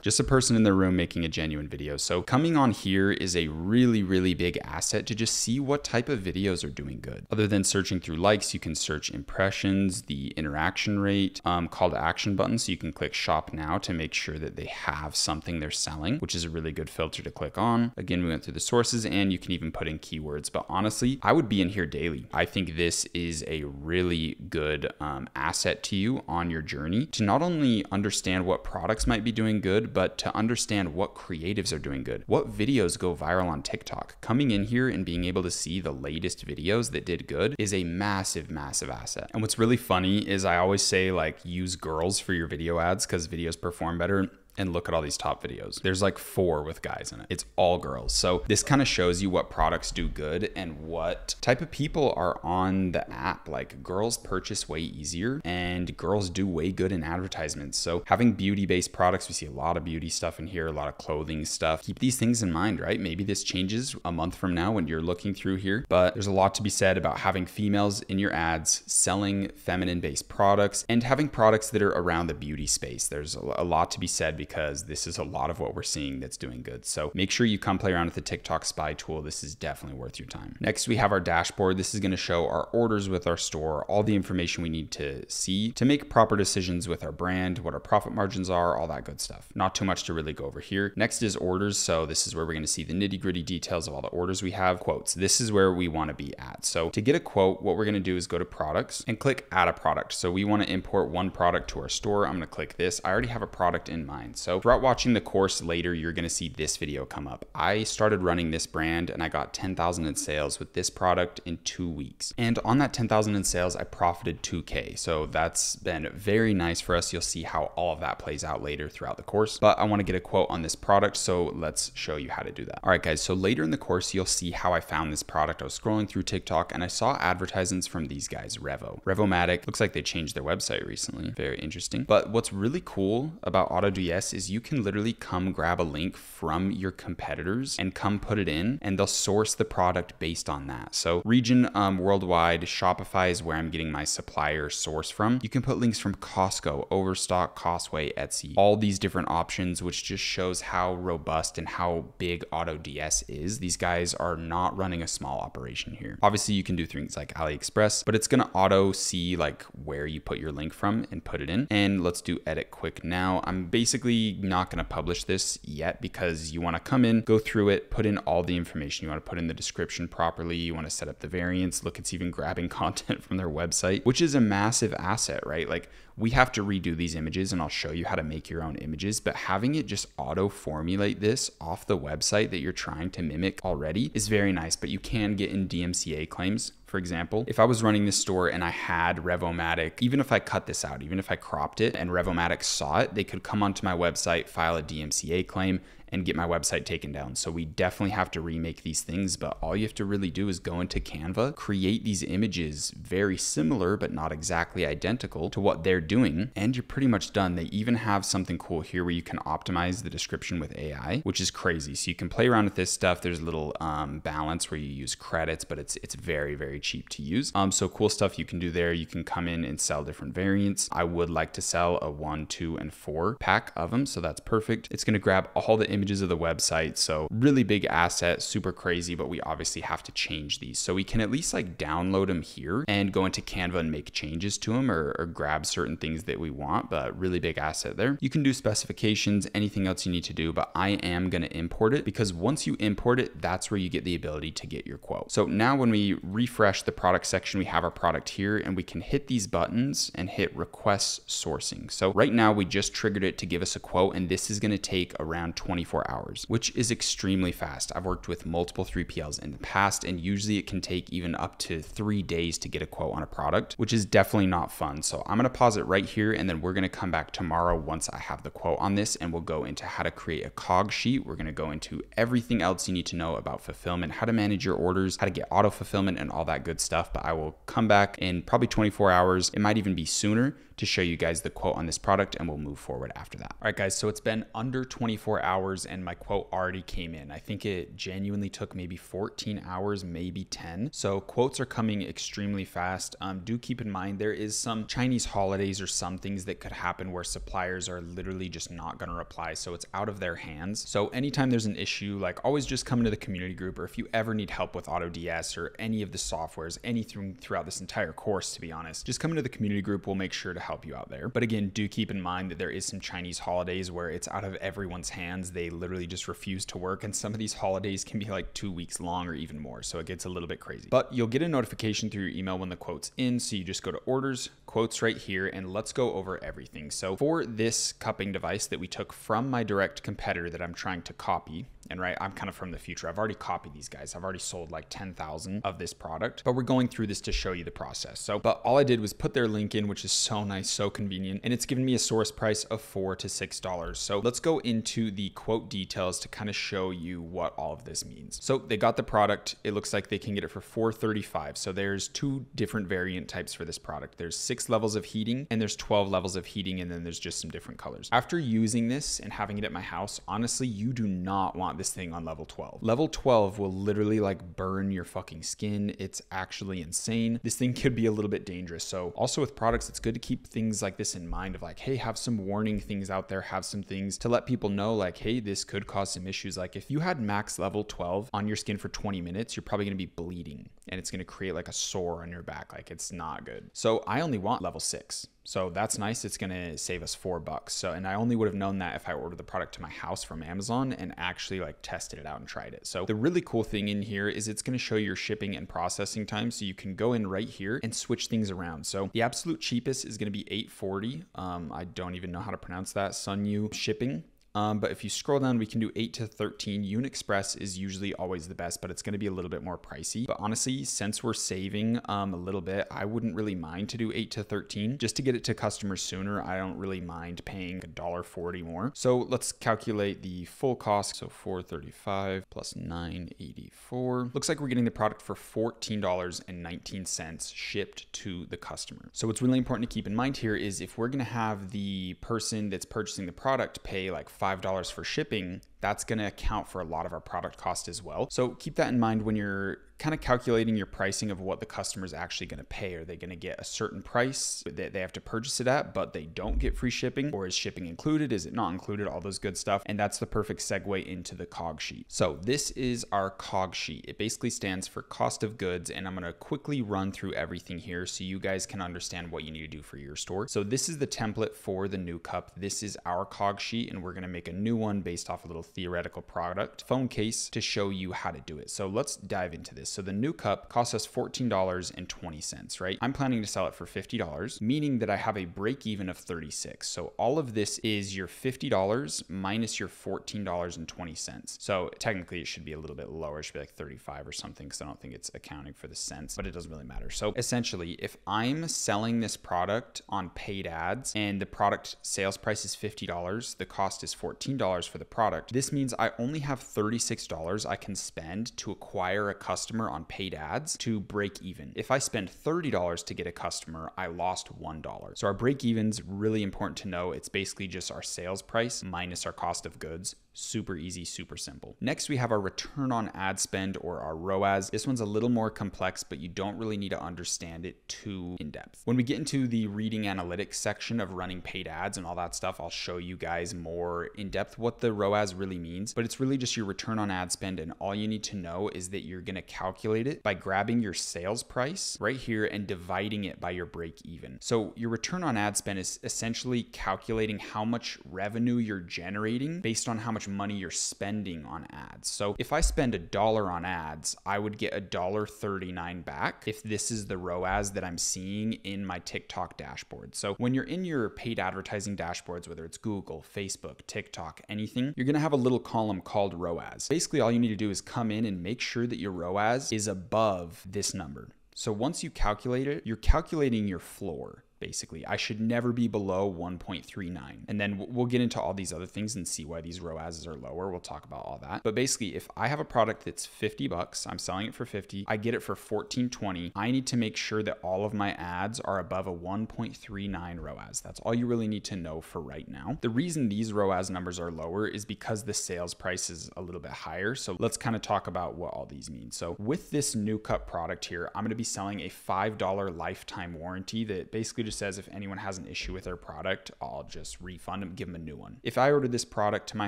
Just a person in their room making a genuine video. So coming on here is a really, really big asset to just see what type of videos are doing good. Other than searching through likes, you can search impressions, the interaction rate, call to action button. So you can click shop now to make sure that they have something they're selling, which is a really good filter to click on. Again, we went through the sources, and you can even put in keywords, but honestly, I would be in here daily. I think this is a really good asset to you on your journey to not only understand what products might be doing good, but to understand what creatives are doing good, what videos go viral on TikTok. Coming in here and being able to see the latest videos that did good is a massive, massive asset. And what's really funny is I always say, like, use girls for your video ads because videos perform better. And look at all these top videos. There's like 4 with guys in it. It's all girls. So this kind of shows you what products do good and what type of people are on the app. Like girls purchase way easier and girls do way good in advertisements. So having beauty-based products, we see a lot of beauty stuff in here, a lot of clothing stuff. Keep these things in mind, right? Maybe this changes a month from now when you're looking through here, but there's a lot to be said about having females in your ads, selling feminine-based products, and having products that are around the beauty space. There's a lot to be said because this is a lot of what we're seeing that's doing good. So make sure you come play around with the TikTok Spy tool. This is definitely worth your time. Next, we have our dashboard. This is going to show our orders with our store, all the information we need to see to make proper decisions with our brand, what our profit margins are, all that good stuff. Not too much to really go over here. Next is orders. So this is where we're going to see the nitty-gritty details of all the orders we have. Quotes. This is where we want to be at. So to get a quote, what we're going to do is go to products and click add a product. So we want to import one product to our store. I'm going to click this. I already have a product in mind. So throughout watching the course later, you're going to see this video come up. I started running this brand and I got 10,000 in sales with this product in 2 weeks. And on that 10,000 in sales, I profited 2K. So that's been very nice for us. You'll see how all of that plays out later throughout the course, but I want to get a quote on this product. So let's show you how to do that. All right, guys. So later in the course, you'll see how I found this product. I was scrolling through TikTok and I saw advertisements from these guys, Revomatic. Looks like they changed their website recently. Very interesting. But what's really cool about AutoDS AWS is you can literally come grab a link from your competitors and come put it in, and they'll source the product based on that. So region worldwide, Shopify is where I'm getting my supplier source from. You can put links from Costco, Overstock, Costway, Etsy, all these different options, which just shows how robust and how big AutoDS is. These guys are not running a small operation here. Obviously you can do things like AliExpress, but it's gonna auto see like where you put your link from and put it in. And let's do edit quick now. I'm basically not gonna publish this yet because you wanna come in, go through it, put in all the information. You wanna put in the description properly. You wanna set up the variants. Look, it's even grabbing content from their website, which is a massive asset, right? Like we have to redo these images and I'll show you how to make your own images, but having it just auto formulate this off the website that you're trying to mimic already is very nice, but you can get in DMCA claims. For example, if I was running this store and I had Revomatic, even if I cut this out, even if I cropped it and Revomatic saw it, they could come onto my website, file a DMCA claim, and get my website taken down. So we definitely have to remake these things, but all you have to really do is go into Canva, create these images very similar, but not exactly identical to what they're doing, and you're pretty much done. They even have something cool here where you can optimize the description with AI, which is crazy. So you can play around with this stuff. There's a little balance where you use credits, but it's very, very cheap to use. So cool stuff you can do there. You can come in and sell different variants. I would like to sell a 1, 2, and 4 pack of them, so that's perfect. It's gonna grab all the images of the website. So really big asset, super crazy, but we obviously have to change these. So we can at least like download them here and go into Canva and make changes to them or grab certain things that we want, but really big asset there. You can do specifications, anything else you need to do, but I am going to import it because once you import it, that's where you get the ability to get your quote. So now when we refresh the product section, we have our product here and we can hit these buttons and hit request sourcing. So right now we just triggered it to give us a quote, and this is going to take around 24 hours, which is extremely fast. I've worked with multiple 3PLs in the past, and usually it can take even up to 3 days to get a quote on a product, which is definitely not fun. So I'm going to pause it right here, and then we're going to come back tomorrow once I have the quote on this, and we'll go into how to create a cog sheet. We're going to go into everything else you need to know about fulfillment, how to manage your orders, how to get auto fulfillment, and all that good stuff. But I will come back in probably 24 hours. It might even be sooner to show you guys the quote on this product, and we'll move forward after that. All right, guys, so it's been under 24 hours and my quote already came in. I think it genuinely took maybe 14 hours, maybe 10. So quotes are coming extremely fast. Do keep in mind there is some Chinese holidays or some things that could happen where suppliers are literally just not gonna reply. So it's out of their hands. So anytime there's an issue, like always just come into the community group, or if you ever need help with AutoDS or any of the softwares, anything throughout this entire course, to be honest, just come into the community group. We'll make sure to help you out there. But again, do keep in mind that there is some Chinese holidays where it's out of everyone's hands. They literally just refuse to work, and some of these holidays can be like 2 weeks long or even more, so it gets a little bit crazy. But you'll get a notification through your email when the quote's in, so you just go to orders, quotes right here, and let's go over everything. So for this cupping device that we took from my direct competitor that I'm trying to copy, and right, I'm kind of from the future. I've already copied these guys. I've already sold like 10,000 of this product, but we're going through this to show you the process. So, but all I did was put their link in, which is so nice, so convenient, and it's given me a source price of $4 to $6. So let's go into the quote details to kind of show you what all of this means. So they got the product. It looks like they can get it for $435. So there's 2 different variant types for this product. There's 6 levels of heating and there's 12 levels of heating, and then there's just some different colors. After using this and having it at my house, honestly, you do not want this thing on level 12. Level 12 will literally like burn your fucking skin. It's actually insane. This thing could be a little bit dangerous. So also with products, it's good to keep things like this in mind of like, hey, have some warning things out there, have some things to let people know like, hey, this could cause some issues. Like if you had max level 12 on your skin for 20 minutes, you're probably going to be bleeding and it's going to create like a sore on your back. Like it's not good. So I only want level 6. So that's nice. It's going to save us $4. So, and I only would have known that if I ordered the product to my house from Amazon and actually like tested it out and tried it. So the really cool thing in here is it's going to show your shipping and processing time. So you can go in right here and switch things around. So the absolute cheapest is going to be $840. I don't even know how to pronounce that. Sunyu shipping. But if you scroll down, we can do 8 to 13. Unexpress is usually always the best, but it's going to be a little bit more pricey. But honestly, since we're saving a little bit, I wouldn't really mind to do 8 to 13 just to get it to customers sooner. I don't really mind paying $1.40 more. So let's calculate the full cost. So $435 plus $984. Looks like we're getting the product for $14.19 shipped to the customer. So what's really important to keep in mind here is if we're going to have the person that's purchasing the product pay like $5 for shipping, that's going to account for a lot of our product cost as well. So keep that in mind when you're kind of calculating your pricing of what the customer is actually going to pay. Are they going to get a certain price that they have to purchase it at, but they don't get free shipping? Or is shipping included? Is it not included? All those good stuff. And that's the perfect segue into the COG sheet. So this is our COG sheet. It basically stands for cost of goods. And I'm going to quickly run through everything here so you guys can understand what you need to do for your store. So this is the template for the new cup. This is our COG sheet, and we're going to make a new one based off a little theoretical product phone case to show you how to do it. So let's dive into this. So the new cup costs us $14.20, right? I'm planning to sell it for $50, meaning that I have a break even of 36. So all of this is your $50 minus your $14.20. So technically it should be a little bit lower. It should be like 35 or something, because I don't think it's accounting for the cents, but it doesn't really matter. So essentially, if I'm selling this product on paid ads and the product sales price is $50, the cost is $14 for the product, this means I only have $36 I can spend to acquire a customer on paid ads to break even. If I spend $30 to get a customer, I lost $1. So our break even's really important to know. It's basically just our sales price minus our cost of goods. Super easy, super simple. Next, we have our return on ad spend, or our ROAS. This one's a little more complex, but you don't really need to understand it too in depth. When we get into the reading analytics section of running paid ads and all that stuff, I'll show you guys more in depth what the ROAS really means, but it's really just your return on ad spend. And all you need to know is that you're going to calculate it by grabbing your sales price right here and dividing it by your break even. So your return on ad spend is essentially calculating how much revenue you're generating based on how much money you're spending on ads. So if I spend $1 on ads, I would get $1.39 back if this is the ROAS that I'm seeing in my TikTok dashboard. So when you're in your paid advertising dashboards, whether it's Google, Facebook, TikTok, anything, you're going to have a little column called ROAS. Basically, all you need to do is come in and make sure that your ROAS is above this number. So once you calculate it, you're calculating your floor. Basically, I should never be below 1.39. And then we'll get into all these other things and see why these ROASs are lower. We'll talk about all that. But basically, if I have a product that's $50, I'm selling it for 50, I get it for $14.20. I need to make sure that all of my ads are above a 1.39 ROAS. That's all you really need to know for right now. The reason these ROAS numbers are lower is because the sales price is a little bit higher. So let's kind of talk about what all these mean. So with this new cup product here, I'm going to be selling a $5 lifetime warranty that basically just says if anyone has an issue with their product, I'll just refund them, give them a new one. If I ordered this product to my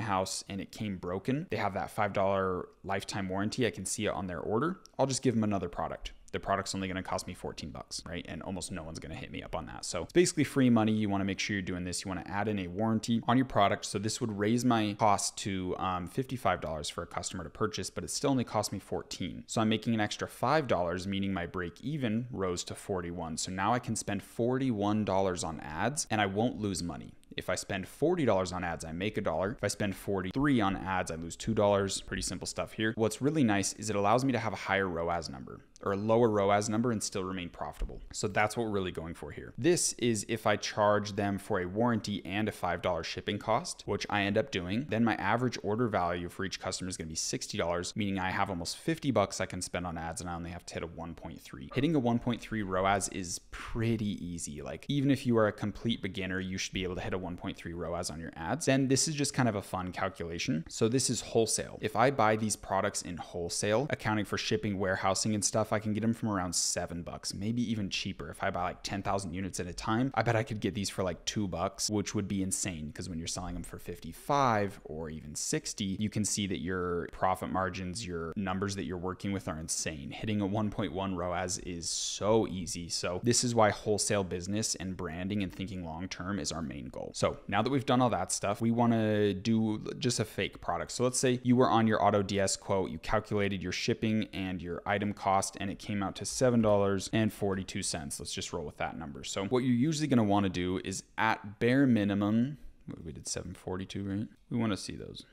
house and it came broken, they have that $5 lifetime warranty. I can see it on their order. I'll just give them another product. The product's only going to cost me $14, right? And almost no one's going to hit me up on that. So it's basically free money. You want to make sure you're doing this. You want to add in a warranty on your product. So this would raise my cost to $55 for a customer to purchase, but it still only cost me $14. So I'm making an extra $5, meaning my break even rose to $41. So now I can spend $41 on ads and I won't lose money. If I spend $40 on ads, I make $1. If I spend $43 on ads, I lose $2. Pretty simple stuff here. What's really nice is it allows me to have a higher ROAS number or a lower ROAS number and still remain profitable. So that's what we're really going for here. This is if I charge them for a warranty and a $5 shipping cost, which I end up doing, then my average order value for each customer is going to be $60, meaning I have almost $50 I can spend on ads and I only have to hit a 1.3. Hitting a 1.3 ROAS is pretty easy. Like even if you are a complete beginner, you should be able to hit a 1.3 ROAS on your ads. Then this is just kind of a fun calculation. So this is wholesale. If I buy these products in wholesale, accounting for shipping, warehousing and stuff, I can get them from around $7, maybe even cheaper. If I buy like 10,000 units at a time, I bet I could get these for like $2, which would be insane because when you're selling them for 55 or even 60, you can see that your profit margins, your numbers that you're working with are insane. Hitting a 1.1 ROAS is so easy. So this is why wholesale business and branding and thinking long-term is our main goal. So now that we've done all that stuff, we want to do just a fake product. So let's say you were on your AutoDS quote, you calculated your shipping and your item cost, and it came out to $7.42. Let's just roll with that number. So what you're usually going to want to do is at bare minimum, We did 742, right? We want to see those.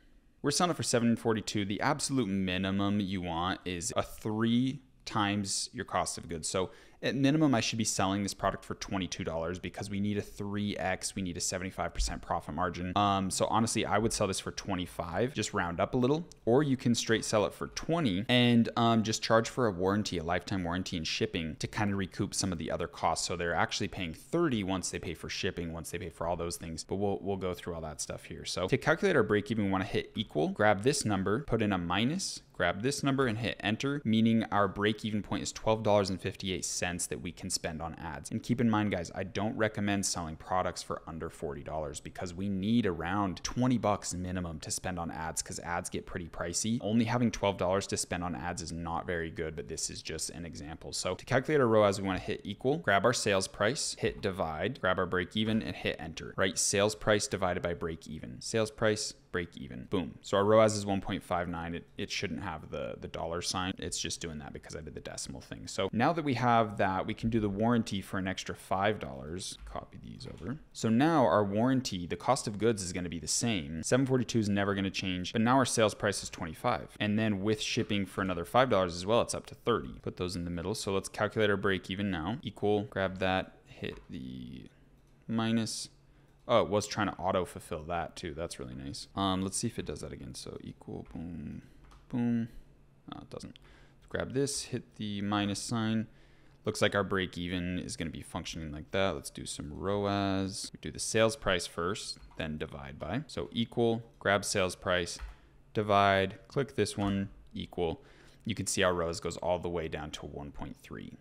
We're selling it for 742. The absolute minimum you want is a 3 times your cost of goods. So at minimum, I should be selling this product for $22 because we need a 3x. We need a 75% profit margin. So honestly, I would sell this for 25, just round up a little, or you can straight sell it for 20 and just charge for a warranty, a lifetime warranty and shipping to kind of recoup some of the other costs. So they're actually paying 30 once they pay for shipping, once they pay for all those things, but we'll go through all that stuff here. So to calculate our break even, we want to hit equal, grab this number, put in a minus, grab this number and hit enter, meaning our break-even point is $12.58 that we can spend on ads. And keep in mind, guys, I don't recommend selling products for under $40 because we need around 20 bucks minimum to spend on ads because ads get pretty pricey. Only having $12 to spend on ads is not very good, but this is just an example. So to calculate our ROAS, we want to hit equal, grab our sales price, hit divide, grab our break-even and hit enter, right? Sales price divided by break-even. Sales price, break even. Boom. So our ROAS is 1.59. It shouldn't have the dollar sign. It's just doing that because I did the decimal thing. So now that we have that, we can do the warranty for an extra $5. Copy these over. So now our warranty, the cost of goods is going to be the same. 742 is never going to change, but now our sales price is 25. And then with shipping for another $5 as well, it's up to 30. Put those in the middle. So let's calculate our break even now. Equal, grab that, hit the minus. Oh, it was trying to auto fulfill that too. That's really nice. Let's see if it does that again. So equal, boom, boom. No, it doesn't. Let's grab this, hit the minus sign. Looks like our break even is going to be functioning like that. Let's do some ROAS. We do the sales price first, then divide by. So equal, grab sales price, divide, click this one, equal. You can see our ROAS goes all the way down to 1.3.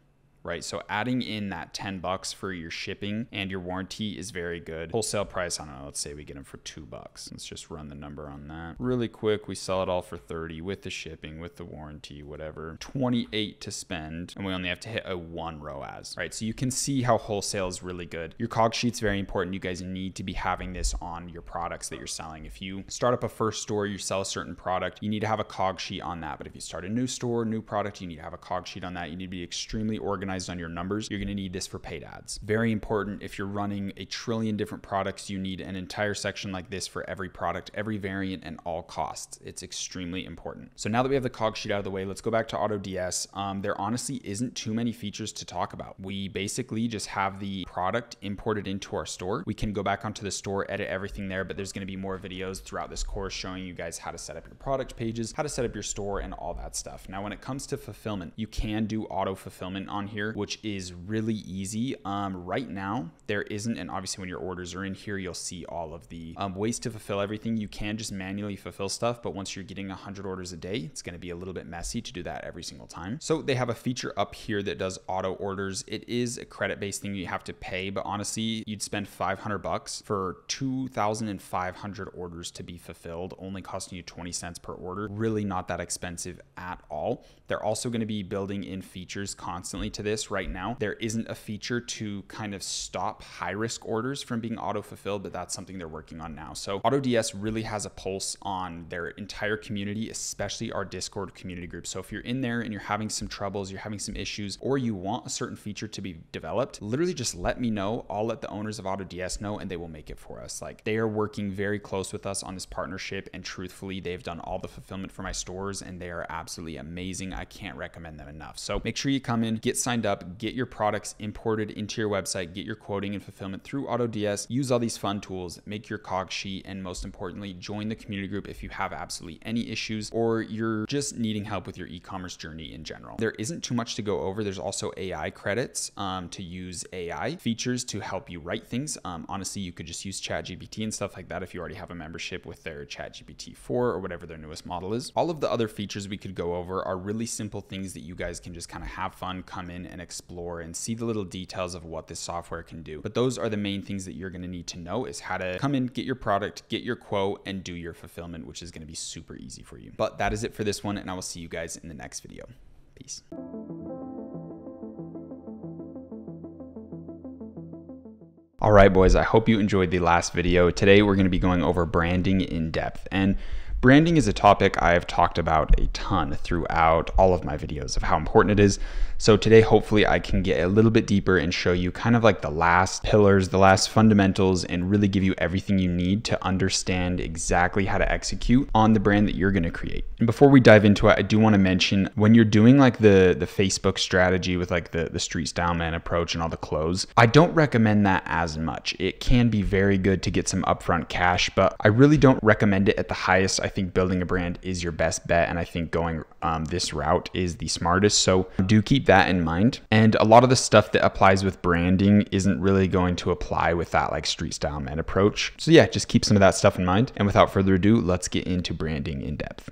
Right? So adding in that 10 bucks for your shipping and your warranty is very good. Wholesale price, I don't know, let's say we get them for $2. Let's just run the number on that. Really quick, we sell it all for 30 with the shipping, with the warranty, whatever. 28 to spend, and we only have to hit a 1 ROAS, right? So you can see how wholesale is really good. Your cog sheet's very important. You guys need to be having this on your products that you're selling. If you start up a first store, you sell a certain product, you need to have a cog sheet on that. But if you start a new store, new product, you need to have a cog sheet on that. You need to be extremely organized on your numbers. You're going to need this for paid ads. Very important. If you're running a trillion different products, you need an entire section like this for every product, every variant, and all costs. It's extremely important. So now that we have the cog sheet out of the way, let's go back to AutoDS. There honestly isn't too many features to talk about. We basically just have the product imported into our store. We can go back onto the store, edit everything there, but there's going to be more videos throughout this course showing you guys how to set up your product pages, how to set up your store, and all that stuff. Now, when it comes to fulfillment, you can do auto fulfillment on here, which is really easy. Right now, there isn't, and obviously when your orders are in here, you'll see all of the ways to fulfill everything. You can just manually fulfill stuff, but once you're getting 100 orders a day, it's going to be a little bit messy to do that every single time. So they have a feature up here that does auto orders. It is a credit-based thing you have to pay, but honestly, you'd spend 500 bucks for 2,500 orders to be fulfilled, only costing you 20 cents per order. Really not that expensive at all. They're also going to be building in features constantly to this. Right now, there isn't a feature to kind of stop high-risk orders from being auto-fulfilled, but that's something they're working on now. So AutoDS really has a pulse on their entire community, especially our Discord community group. So if you're in there and you're having some troubles, you're having some issues, or you want a certain feature to be developed, literally just let me know. I'll let the owners of AutoDS know, and they will make it for us. Like, they are working very close with us on this partnership, and truthfully, they've done all the fulfillment for my stores, and they are absolutely amazing. I can't recommend them enough. So make sure you come in, get signed up, get your products imported into your website, get your quoting and fulfillment through AutoDS, use all these fun tools, make your cog sheet, and most importantly, join the community group if you have absolutely any issues or you're just needing help with your e-commerce journey in general. There isn't too much to go over. There's also AI credits to use AI features to help you write things. Honestly, you could just use ChatGPT and stuff like that if you already have a membership with their ChatGPT 4 or whatever their newest model is. All of the other features we could go over are really simple things that you guys can just kind of have fun, come in and explore and see the little details of what this software can do. But those are the main things that you're going to need to know, is how to come in, get your product, get your quote, and do your fulfillment, which is going to be super easy for you. But that is it for this one, and I will see you guys in the next video. Peace. All right, boys, I hope you enjoyed the last video. Today, we're going to be going over branding in depth. And Branding is a topic I have talked about a ton throughout all of my videos of how important it is. So today, hopefully I can get a little bit deeper and show you kind of like the last pillars, the last fundamentals, and really give you everything you need to understand exactly how to execute on the brand that you're going to create. And before we dive into it, I do want to mention when you're doing like the Facebook strategy with like the street style man approach and all the clothes, I don't recommend that as much. It can be very good to get some upfront cash, but I really don't recommend it at the highest. I think building a brand is your best bet, and I think going this route is the smartest. So do keep that in mind. And a lot of the stuff that applies with branding isn't really going to apply with that like street style man approach. So yeah, just keep some of that stuff in mind. And without further ado, let's get into branding in depth.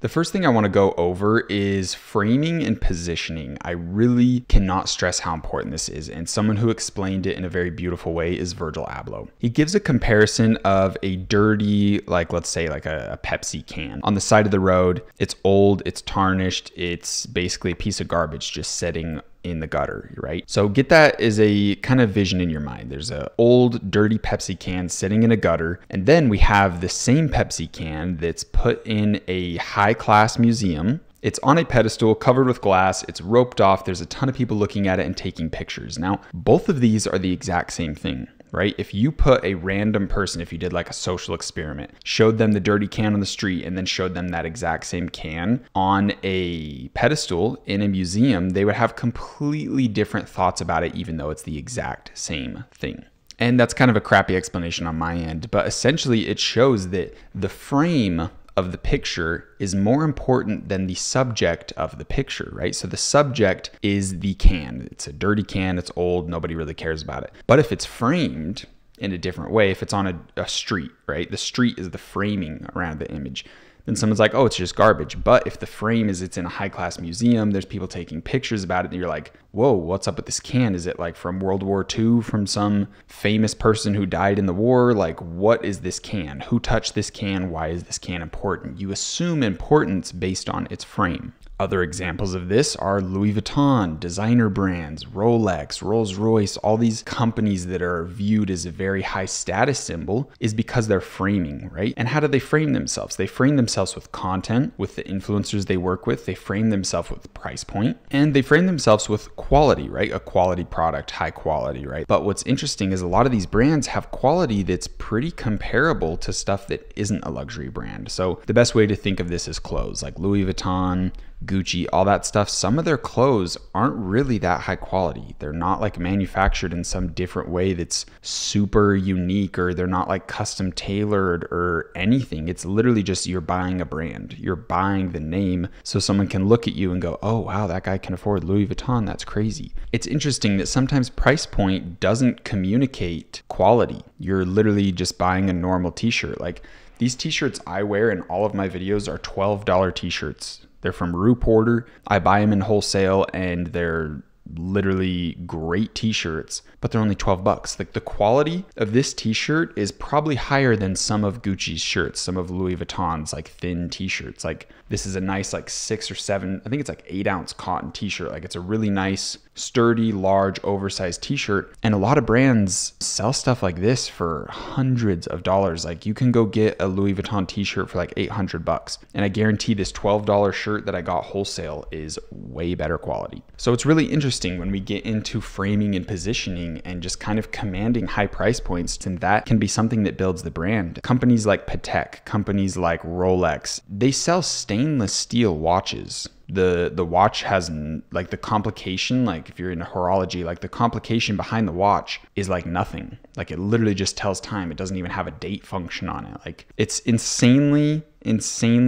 The first thing I want to go over is framing and positioning. I really cannot stress how important this is, and someone who explained it in a very beautiful way is Virgil Abloh. He gives a comparison of a dirty, like let's say like a Pepsi can on the side of the road. It's old, it's tarnished, it's basically a piece of garbage just sitting in the gutter, right? So get that as a kind of vision in your mind. There's an old dirty Pepsi can sitting in a gutter, and then we have the same Pepsi can that's put in a high-class museum. It's on a pedestal covered with glass, it's roped off, there's a ton of people looking at it and taking pictures. Now, both of these are the exact same thing, right? If you put a random person, if you did like a social experiment, showed them the dirty can on the street and then showed them that exact same can on a pedestal in a museum, they would have completely different thoughts about it, even though it's the exact same thing. And that's kind of a crappy explanation on my end, but essentially it shows that the frame of the picture is more important than the subject of the picture, right? So the subject is the can. It's a dirty can, it's old, nobody really cares about it. But if it's framed in a different way, if it's on a street, right? The street is the framing around the image. Then someone's like, oh, it's just garbage. But if the frame is it's in a high-class museum, there's people taking pictures about it, and you're like, whoa, what's up with this can? Is it like from World War II, from some famous person who died in the war? Like, what is this can? Who touched this can? Why is this can important? You assume importance based on its frame. Other examples of this are Louis Vuitton, designer brands, Rolex, Rolls-Royce, all these companies that are viewed as a very high status symbol is because they're framing, right? And how do they frame themselves? They frame themselves with content, with the influencers they work with, they frame themselves with price point, and they frame themselves with quality, right? A quality product, high quality, right? But what's interesting is a lot of these brands have quality that's pretty comparable to stuff that isn't a luxury brand. So the best way to think of this is clothes, like Louis Vuitton, Gucci, all that stuff. Some of their clothes aren't really that high quality. They're not like manufactured in some different way that's super unique, or they're not like custom tailored or anything. It's literally just you're buying a brand. You're buying the name so someone can look at you and go, oh wow, that guy can afford Louis Vuitton. That's crazy. It's interesting that sometimes price point doesn't communicate quality. You're literally just buying a normal t-shirt. Like these t-shirts I wear in all of my videos are $12 t-shirts. They're from Rue Porter. I buy them in wholesale and they're literally great t-shirts, but they're only 12 bucks. Like the quality of this t-shirt is probably higher than some of Gucci's shirts, some of Louis Vuitton's like thin t-shirts. Like this is a nice like 6 or 7, I think it's like 8-ounce cotton t-shirt. Like it's a really nice, sturdy, large, oversized t-shirt. And a lot of brands sell stuff like this for hundreds of dollars. Like you can go get a Louis Vuitton t-shirt for like 800 bucks. And I guarantee this $12 shirt that I got wholesale is way better quality. So it's really interesting when we get into framing and positioning and just kind of commanding high price points, and that can be something that builds the brand. Companies like Patek, companies like Rolex, they sell stainless steel watches. The watch has like the complication, like if you're in horology, like the complication behind the watch is like nothing. Like it literally just tells time. It doesn't even have a date function on it. Like it's insanely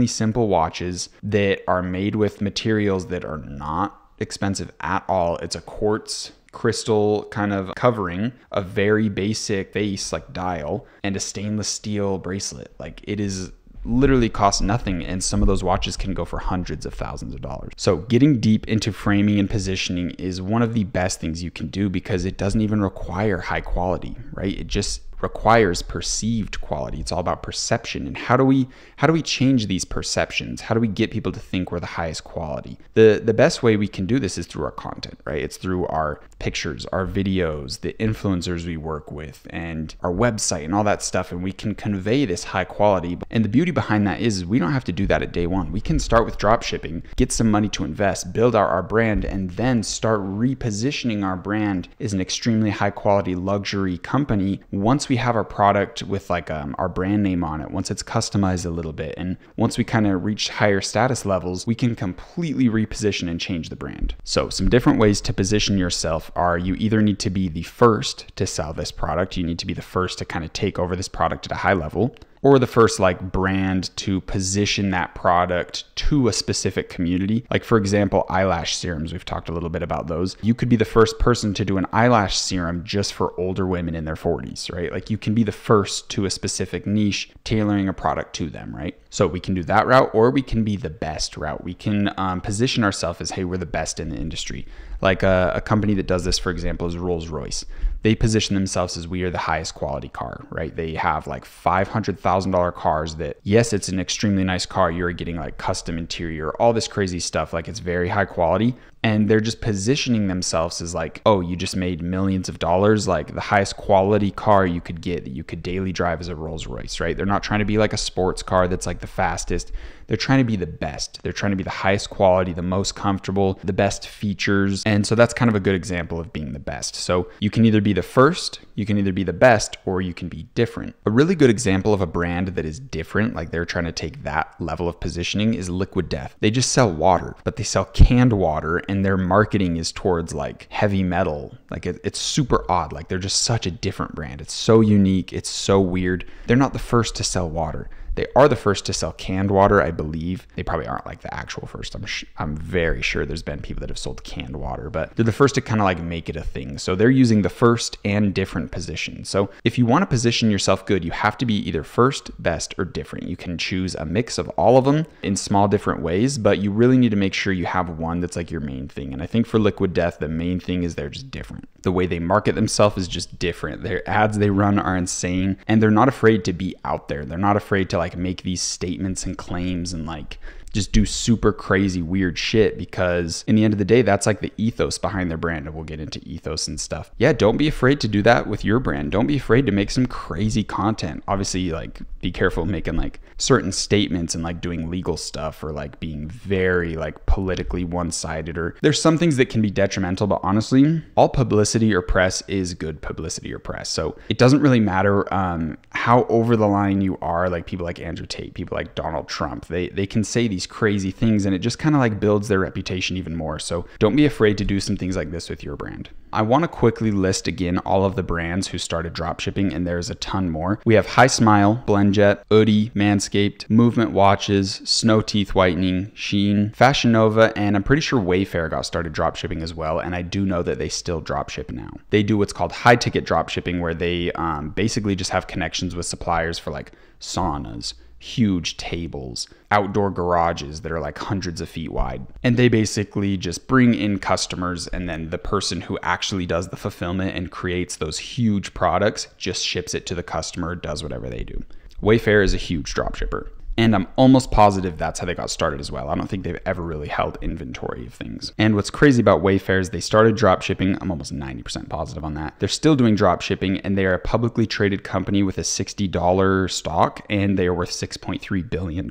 simple watches that are made with materials that are not expensive at all. It's a quartz crystal kind of covering, a very basic face like dial, and a stainless steel bracelet. Like it is literally costs nothing, and some of those watches can go for hundreds of thousands of dollars. So getting deep into framing and positioning is one of the best things you can do because it doesn't even require high quality, right? It just requires perceived quality. It's all about perception. And how do we change these perceptions? How do we get people to think we're the highest quality? The best way we can do this is through our content, right? It's through our pictures, our videos, the influencers we work with, and our website and all that stuff. And we can convey this high quality. And the beauty behind that is we don't have to do that at day one. We can start with dropshipping, get some money to invest, build out our brand, and then start repositioning our brand as an extremely high quality luxury company once we have our product with like our brand name on it, once it's customized a little bit, and once we kind of reach higher status levels, we can completely reposition and change the brand. So some different ways to position yourself are you either need to be the first to sell this product, you need to be the first to kind of take over this product at a high level, or the first like brand to position that product to a specific community. Like for example, eyelash serums, we've talked a little bit about those. You could be the first person to do an eyelash serum just for older women in their 40s, right? Like you can be the first to a specific niche, tailoring a product to them, right? So we can do that route, or we can be the best route. We can position ourselves as, hey, we're the best in the industry. Like a company that does this, for example, is Rolls-Royce. They position themselves as we are the highest quality car, right? They have like $500,000 cars that, yes, it's an extremely nice car. You're getting like custom interior, all this crazy stuff. Like it's very high quality. And they're just positioning themselves as like, oh, you just made millions of dollars, like the highest quality car you could get that you could daily drive is a Rolls-Royce, right? They're not trying to be like a sports car that's like the fastest. They're trying to be the best. They're trying to be the highest quality, the most comfortable, the best features. And so that's kind of a good example of being the best. So you can either be the first, you can either be the best, or you can be different. A really good example of a brand that is different, like they're trying to take that level of positioning, is Liquid Death. They just sell water, but they sell canned water, and their marketing is towards like heavy metal. Like it's super odd. Like they're just such a different brand. It's so unique. It's so weird. They're not the first to sell water. They are the first to sell canned water, I believe. They probably aren't like the actual first. I'm very sure there's been people that have sold canned water, but they're the first to kind of like make it a thing. So they're using the first and different position. So if you want to position yourself good, you have to be either first, best, or different. You can choose a mix of all of them in small different ways, but you really need to make sure you have one that's like your main thing. And I think for Liquid Death, the main thing is they're just different. The way they market themselves is just different. Their ads they run are insane, and they're not afraid to be out there. They're not afraid to like make these statements and claims and like just do super crazy weird shit, because in the end of the day, that's like the ethos behind their brand. And we'll get into ethos and stuff. Yeah, don't be afraid to do that with your brand. Don't be afraid to make some crazy content. Obviously, like be careful making like certain statements and like doing legal stuff, or like being very like politically one-sided, or there's some things that can be detrimental, but honestly, all publicity or press is good publicity or press. So it doesn't really matter how over the line you are. Like people like Andrew Tate, people like Donald Trump, they can say these crazy things, and it just kind of like builds their reputation even more. So don't be afraid to do some things like this with your brand. I want to quickly list again all of the brands who started dropshipping, and there's a ton more. We have High Smile, BlendJet, Oodie, Manscaped, Movement Watches, Snow Teeth Whitening, Sheen, Fashion Nova, and I'm pretty sure Wayfair got started dropshipping as well, and I do know that they still dropship now. They do what's called high ticket dropshipping, where they basically just have connections with suppliers for like saunas, huge tables, outdoor garages that are like hundreds of feet wide. And they basically just bring in customers, and then the person who actually does the fulfillment and creates those huge products just ships it to the customer, does whatever they do. Wayfair is a huge dropshipper. And I'm almost positive that's how they got started as well. I don't think they've ever really held inventory of things. And what's crazy about Wayfair is they started dropshipping. I'm almost 90% positive on that. They're still doing dropshipping, and they are a publicly traded company with a $60 stock, and they are worth $6.3 billion.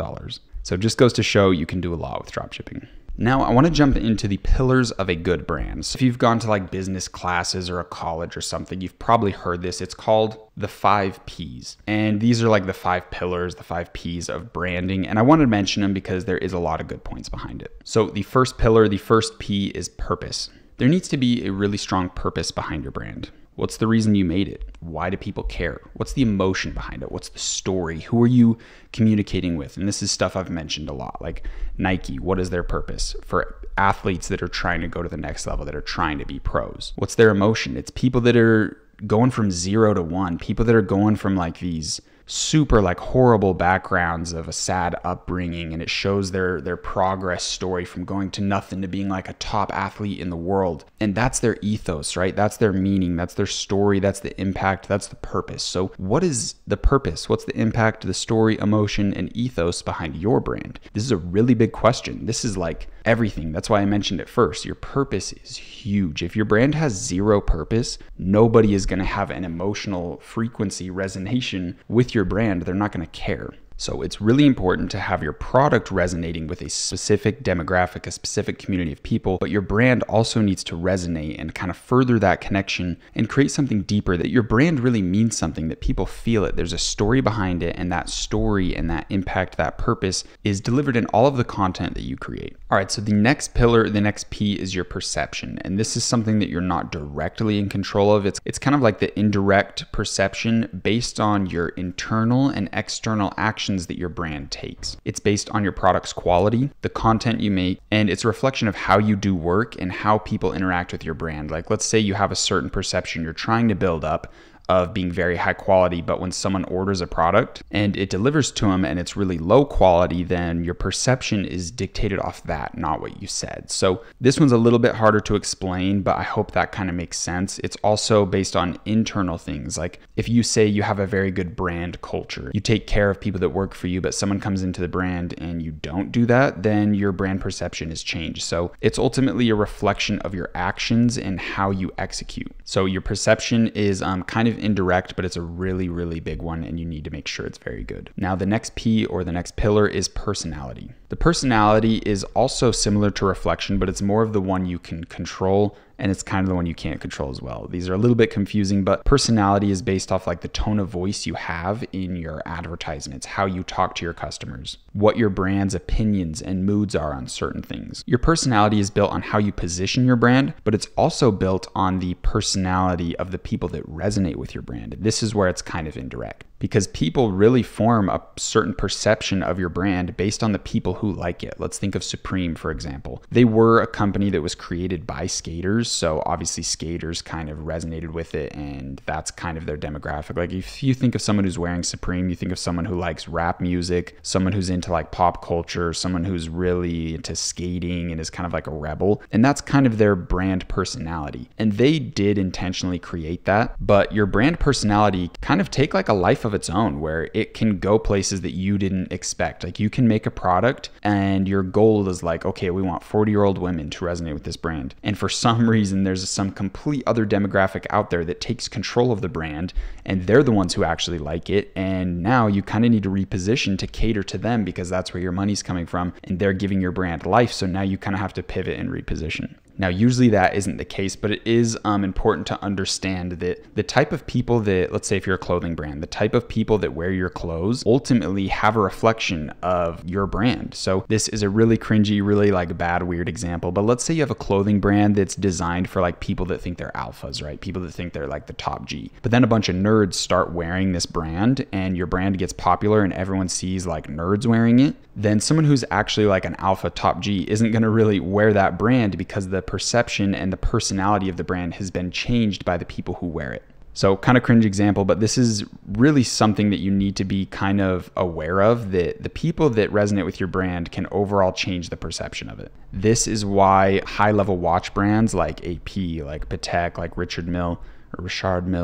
So it just goes to show you can do a lot with dropshipping. Now I want to jump into the pillars of a good brand. So if you've gone to like business classes or a college or something, you've probably heard this. It's called the 5 Ps. And these are like the 5 pillars, the 5 Ps of branding. And I wanted to mention them because there is a lot of good points behind it. So the first pillar, the first P, is purpose. There needs to be a really strong purpose behind your brand. What's the reason you made it? Why do people care? What's the emotion behind it? What's the story? Who are you communicating with? And this is stuff I've mentioned a lot, like Nike. What is their purpose for athletes that are trying to go to the next level, that are trying to be pros? What's their emotion? It's people that are going from 0 to 1, people that are going from like these super like horrible backgrounds of a sad upbringing, and it shows their progress story from going to nothing to being like a top athlete in the world. And that's their ethos, right? That's their meaning, that's their story, that's the impact, that's the purpose. So what is the purpose? What's the impact, the story, emotion, and ethos behind your brand? This is a really big question. This is like everything. That's why I mentioned it first. Your purpose is huge. If your brand has zero purpose, nobody is going to have an emotional frequency resonation with your brand. They're not going to care. So it's really important to have your product resonating with a specific demographic, a specific community of people, but your brand also needs to resonate and kind of further that connection and create something deeper, that your brand really means something, that people feel it. There's a story behind it, and that story and that impact, that purpose is delivered in all of the content that you create. All right, so the next pillar, the next P is your perception. And this is something that you're not directly in control of. It's kind of like the indirect perception based on your internal and external actions that your brand takes. It's based on your product's quality, the content you make, and it's a reflection of how you do work and how people interact with your brand. Like, let's say you have a certain perception you're trying to build up of being very high quality, but when someone orders a product and it delivers to them and it's really low quality, then your perception is dictated off that, not what you said. So this one's a little bit harder to explain, but I hope that kind of makes sense. It's also based on internal things. Like if you say you have a very good brand culture, you take care of people that work for you, but someone comes into the brand and you don't do that, then your brand perception is changed. So it's ultimately a reflection of your actions and how you execute. So your perception is kind of indirect, but it's a really, really big one, and you need to make sure it's very good. Now, the next P or the next pillar is personality. The personality is also similar to reflection, but it's more of the one you can control, and it's kind of the one you can't control as well. These are a little bit confusing, but personality is based off like the tone of voice you have in your advertisements, how you talk to your customers, what your brand's opinions and moods are on certain things. Your personality is built on how you position your brand, but it's also built on the personality of the people that resonate with your brand. This is where it's kind of indirect, because people really form a certain perception of your brand based on the people who like it. Let's think of Supreme, for example. They were a company that was created by skaters, so obviously skaters kind of resonated with it, and that's kind of their demographic. Like if you think of someone who's wearing Supreme, you think of someone who likes rap music, someone who's into like pop culture, someone who's really into skating and is kind of like a rebel, and that's kind of their brand personality. And they did intentionally create that, but your brand personality kind of take like a life of its own, where it can go places that you didn't expect. Like you can make a product and your goal is like, okay, we want 40-year-old women to resonate with this brand. And for some reason, there's some complete other demographic out there that takes control of the brand, and they're the ones who actually like it. And now you kind of need to reposition to cater to them, because that's where your money's coming from and they're giving your brand life. So now you kind of have to pivot and reposition. Now, usually that isn't the case, but it is important to understand that the type of people that, let's say if you're a clothing brand, the type of people that wear your clothes ultimately have a reflection of your brand. So this is a really cringy, really like bad, weird example, but let's say you have a clothing brand that's designed for like people that think they're alphas, right? People that think they're like the top G. But then a bunch of nerds start wearing this brand and your brand gets popular and everyone sees like nerds wearing it. Then someone who's actually like an alpha top G isn't going to really wear that brand, because the perception and the personality of the brand has been changed by the people who wear it. So kind of cringe example, but this is really something that you need to be kind of aware of, that the people that resonate with your brand can overall change the perception of it. This is why high level watch brands like AP, like Patek, like Richard Mille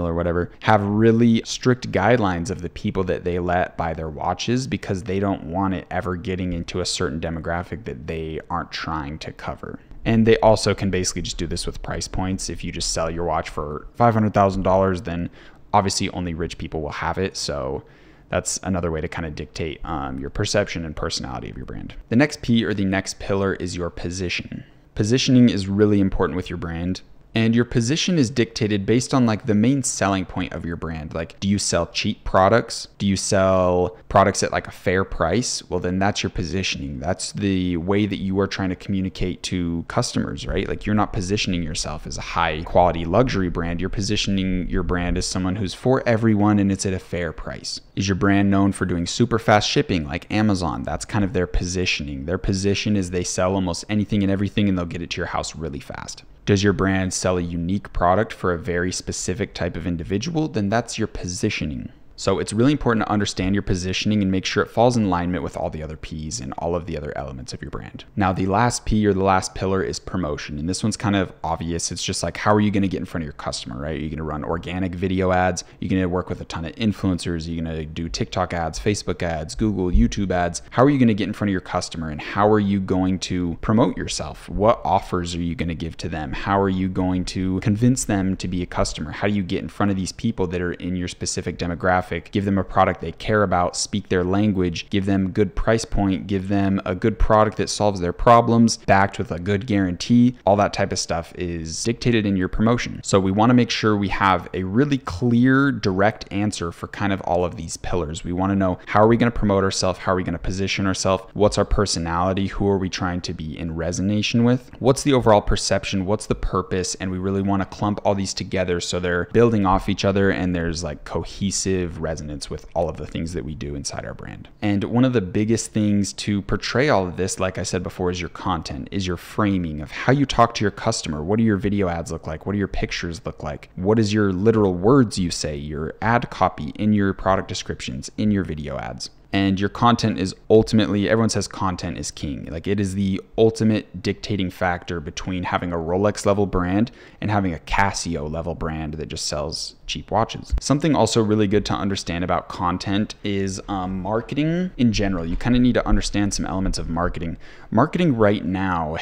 or whatever, have really strict guidelines of the people that they let buy their watches, because they don't want it ever getting into a certain demographic that they aren't trying to cover. And they also can basically just do this with price points. If you just sell your watch for $500,000, then obviously only rich people will have it. So that's another way to kind of dictate your perception and personality of your brand. The next P or the next pillar is your position. Positioning is really important with your brand. And your position is dictated based on like the main selling point of your brand. Like, do you sell cheap products? Do you sell products at like a fair price? Well, then that's your positioning. That's the way that you are trying to communicate to customers, right? Like you're not positioning yourself as a high quality luxury brand. You're positioning your brand as someone who's for everyone and it's at a fair price. Is your brand known for doing super fast shipping like Amazon? That's kind of their positioning. Their position is they sell almost anything and everything and they'll get it to your house really fast. Does your brand sell a unique product for a very specific type of individual? Then that's your positioning. So it's really important to understand your positioning and make sure it falls in alignment with all the other P's and all of the other elements of your brand. Now, the last P or the last pillar is promotion. And this one's kind of obvious. It's just like, how are you going to get in front of your customer, right? Are you going to run organic video ads? You're going to work with a ton of influencers. You're going to do TikTok ads, Facebook ads, Google, YouTube ads. How are you going to get in front of your customer, and how are you going to promote yourself? What offers are you going to give to them? How are you going to convince them to be a customer? How do you get in front of these people that are in your specific demographic? Give them a product they care about, speak their language, give them a good price point, give them a good product that solves their problems, backed with a good guarantee. All that type of stuff is dictated in your promotion. So we want to make sure we have a really clear, direct answer for kind of all of these pillars. We want to know, how are we going to promote ourselves? How are we going to position ourselves? What's our personality? Who are we trying to be in resonance with? What's the overall perception? What's the purpose? And we really want to clump all these together so they're building off each other and there's like cohesive resonance with all of the things that we do inside our brand. And one of the biggest things to portray all of this, like I said before, is your content, is your framing of how you talk to your customer. What do your video ads look like? What do your pictures look like? What is your literal words you say, your ad copy in your product descriptions, in your video ads? And your content is ultimately, everyone says content is king. Like, it is the ultimate dictating factor between having a Rolex level brand and having a Casio level brand that just sells cheap watches. Something also really good to understand about content is marketing in general. You kind of need to understand some elements of marketing. Marketing right now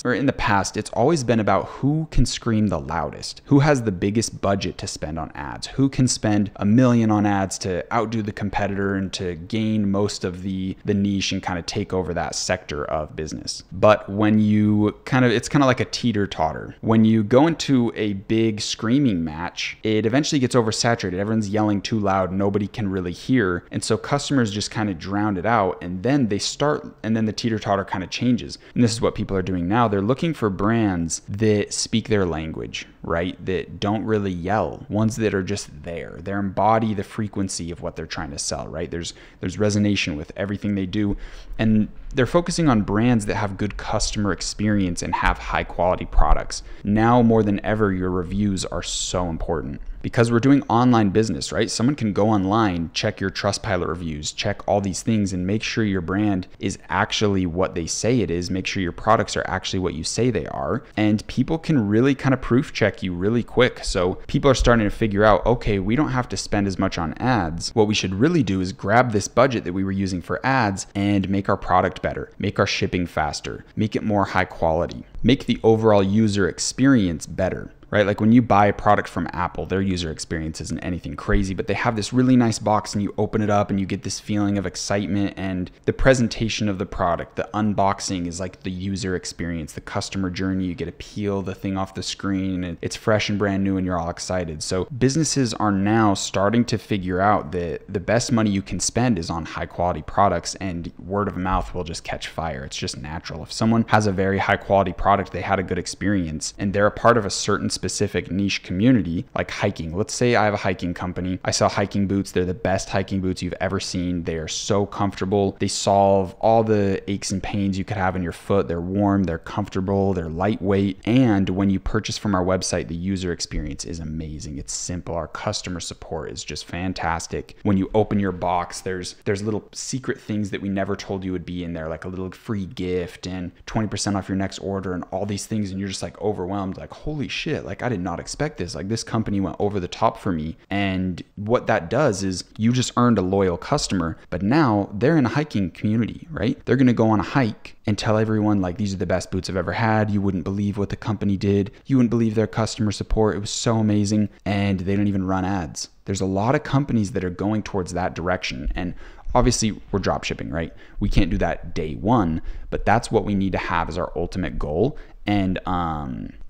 or in the past, it's always been about who can scream the loudest, who has the biggest budget to spend on ads, who can spend $1 million on ads to outdo the competitor and to gain most of the niche and kind of take over that sector of business. But when you it's kind of like a teeter-totter. When you go into a big screaming match, it eventually gets oversaturated. Everyone's yelling too loud. Nobody can really hear. And so customers just kind of drown it out. And then then the teeter-totter kind of changes. And this is what people are doing now. They're looking for brands that speak their language, right? That don't really yell. Ones that are just there. They embody the frequency of what they're trying to sell, right? There's resonance with everything they do. And they're focusing on brands that have good customer experience and have high quality products. Now more than ever, your reviews are so important. Because we're doing online business, right? Someone can go online, check your Trustpilot reviews, check all these things, and make sure your brand is actually what they say it is. Make sure your products are actually what you say they are. And people can really kind of proof check you really quick. So people are starting to figure out, okay, we don't have to spend as much on ads. What we should really do is grab this budget that we were using for ads and make our product better, make our shipping faster, make it more high quality, make the overall user experience better. Right? Like when you buy a product from Apple, their user experience isn't anything crazy, but they have this really nice box and you open it up and you get this feeling of excitement, and the presentation of the product, the unboxing is like the user experience, the customer journey. You get to peel the thing off the screen and it's fresh and brand new and you're all excited. So businesses are now starting to figure out that the best money you can spend is on high quality products, and word of mouth will just catch fire. It's just natural. If someone has a very high quality product, they had a good experience, and they're a part of a certain specific niche community, like hiking. Let's say I have a hiking company. I sell hiking boots. They're the best hiking boots you've ever seen. They are so comfortable. They solve all the aches and pains you could have in your foot. They're warm, they're comfortable, they're lightweight. And when you purchase from our website, the user experience is amazing. It's simple. Our customer support is just fantastic. When you open your box, there's little secret things that we never told you would be in there, like a little free gift and 20% off your next order and all these things. And you're just like overwhelmed, like, holy shit, like I did not expect this. Like this company went over the top for me. And what that does is you just earned a loyal customer, but now they're in a hiking community, right? They're going to go on a hike and tell everyone like, these are the best boots I've ever had. You wouldn't believe what the company did. You wouldn't believe their customer support. It was so amazing. And they don't even run ads. There's a lot of companies that are going towards that direction. And obviously we're dropshipping, right? We can't do that day one, but that's what we need to have as our ultimate goal. And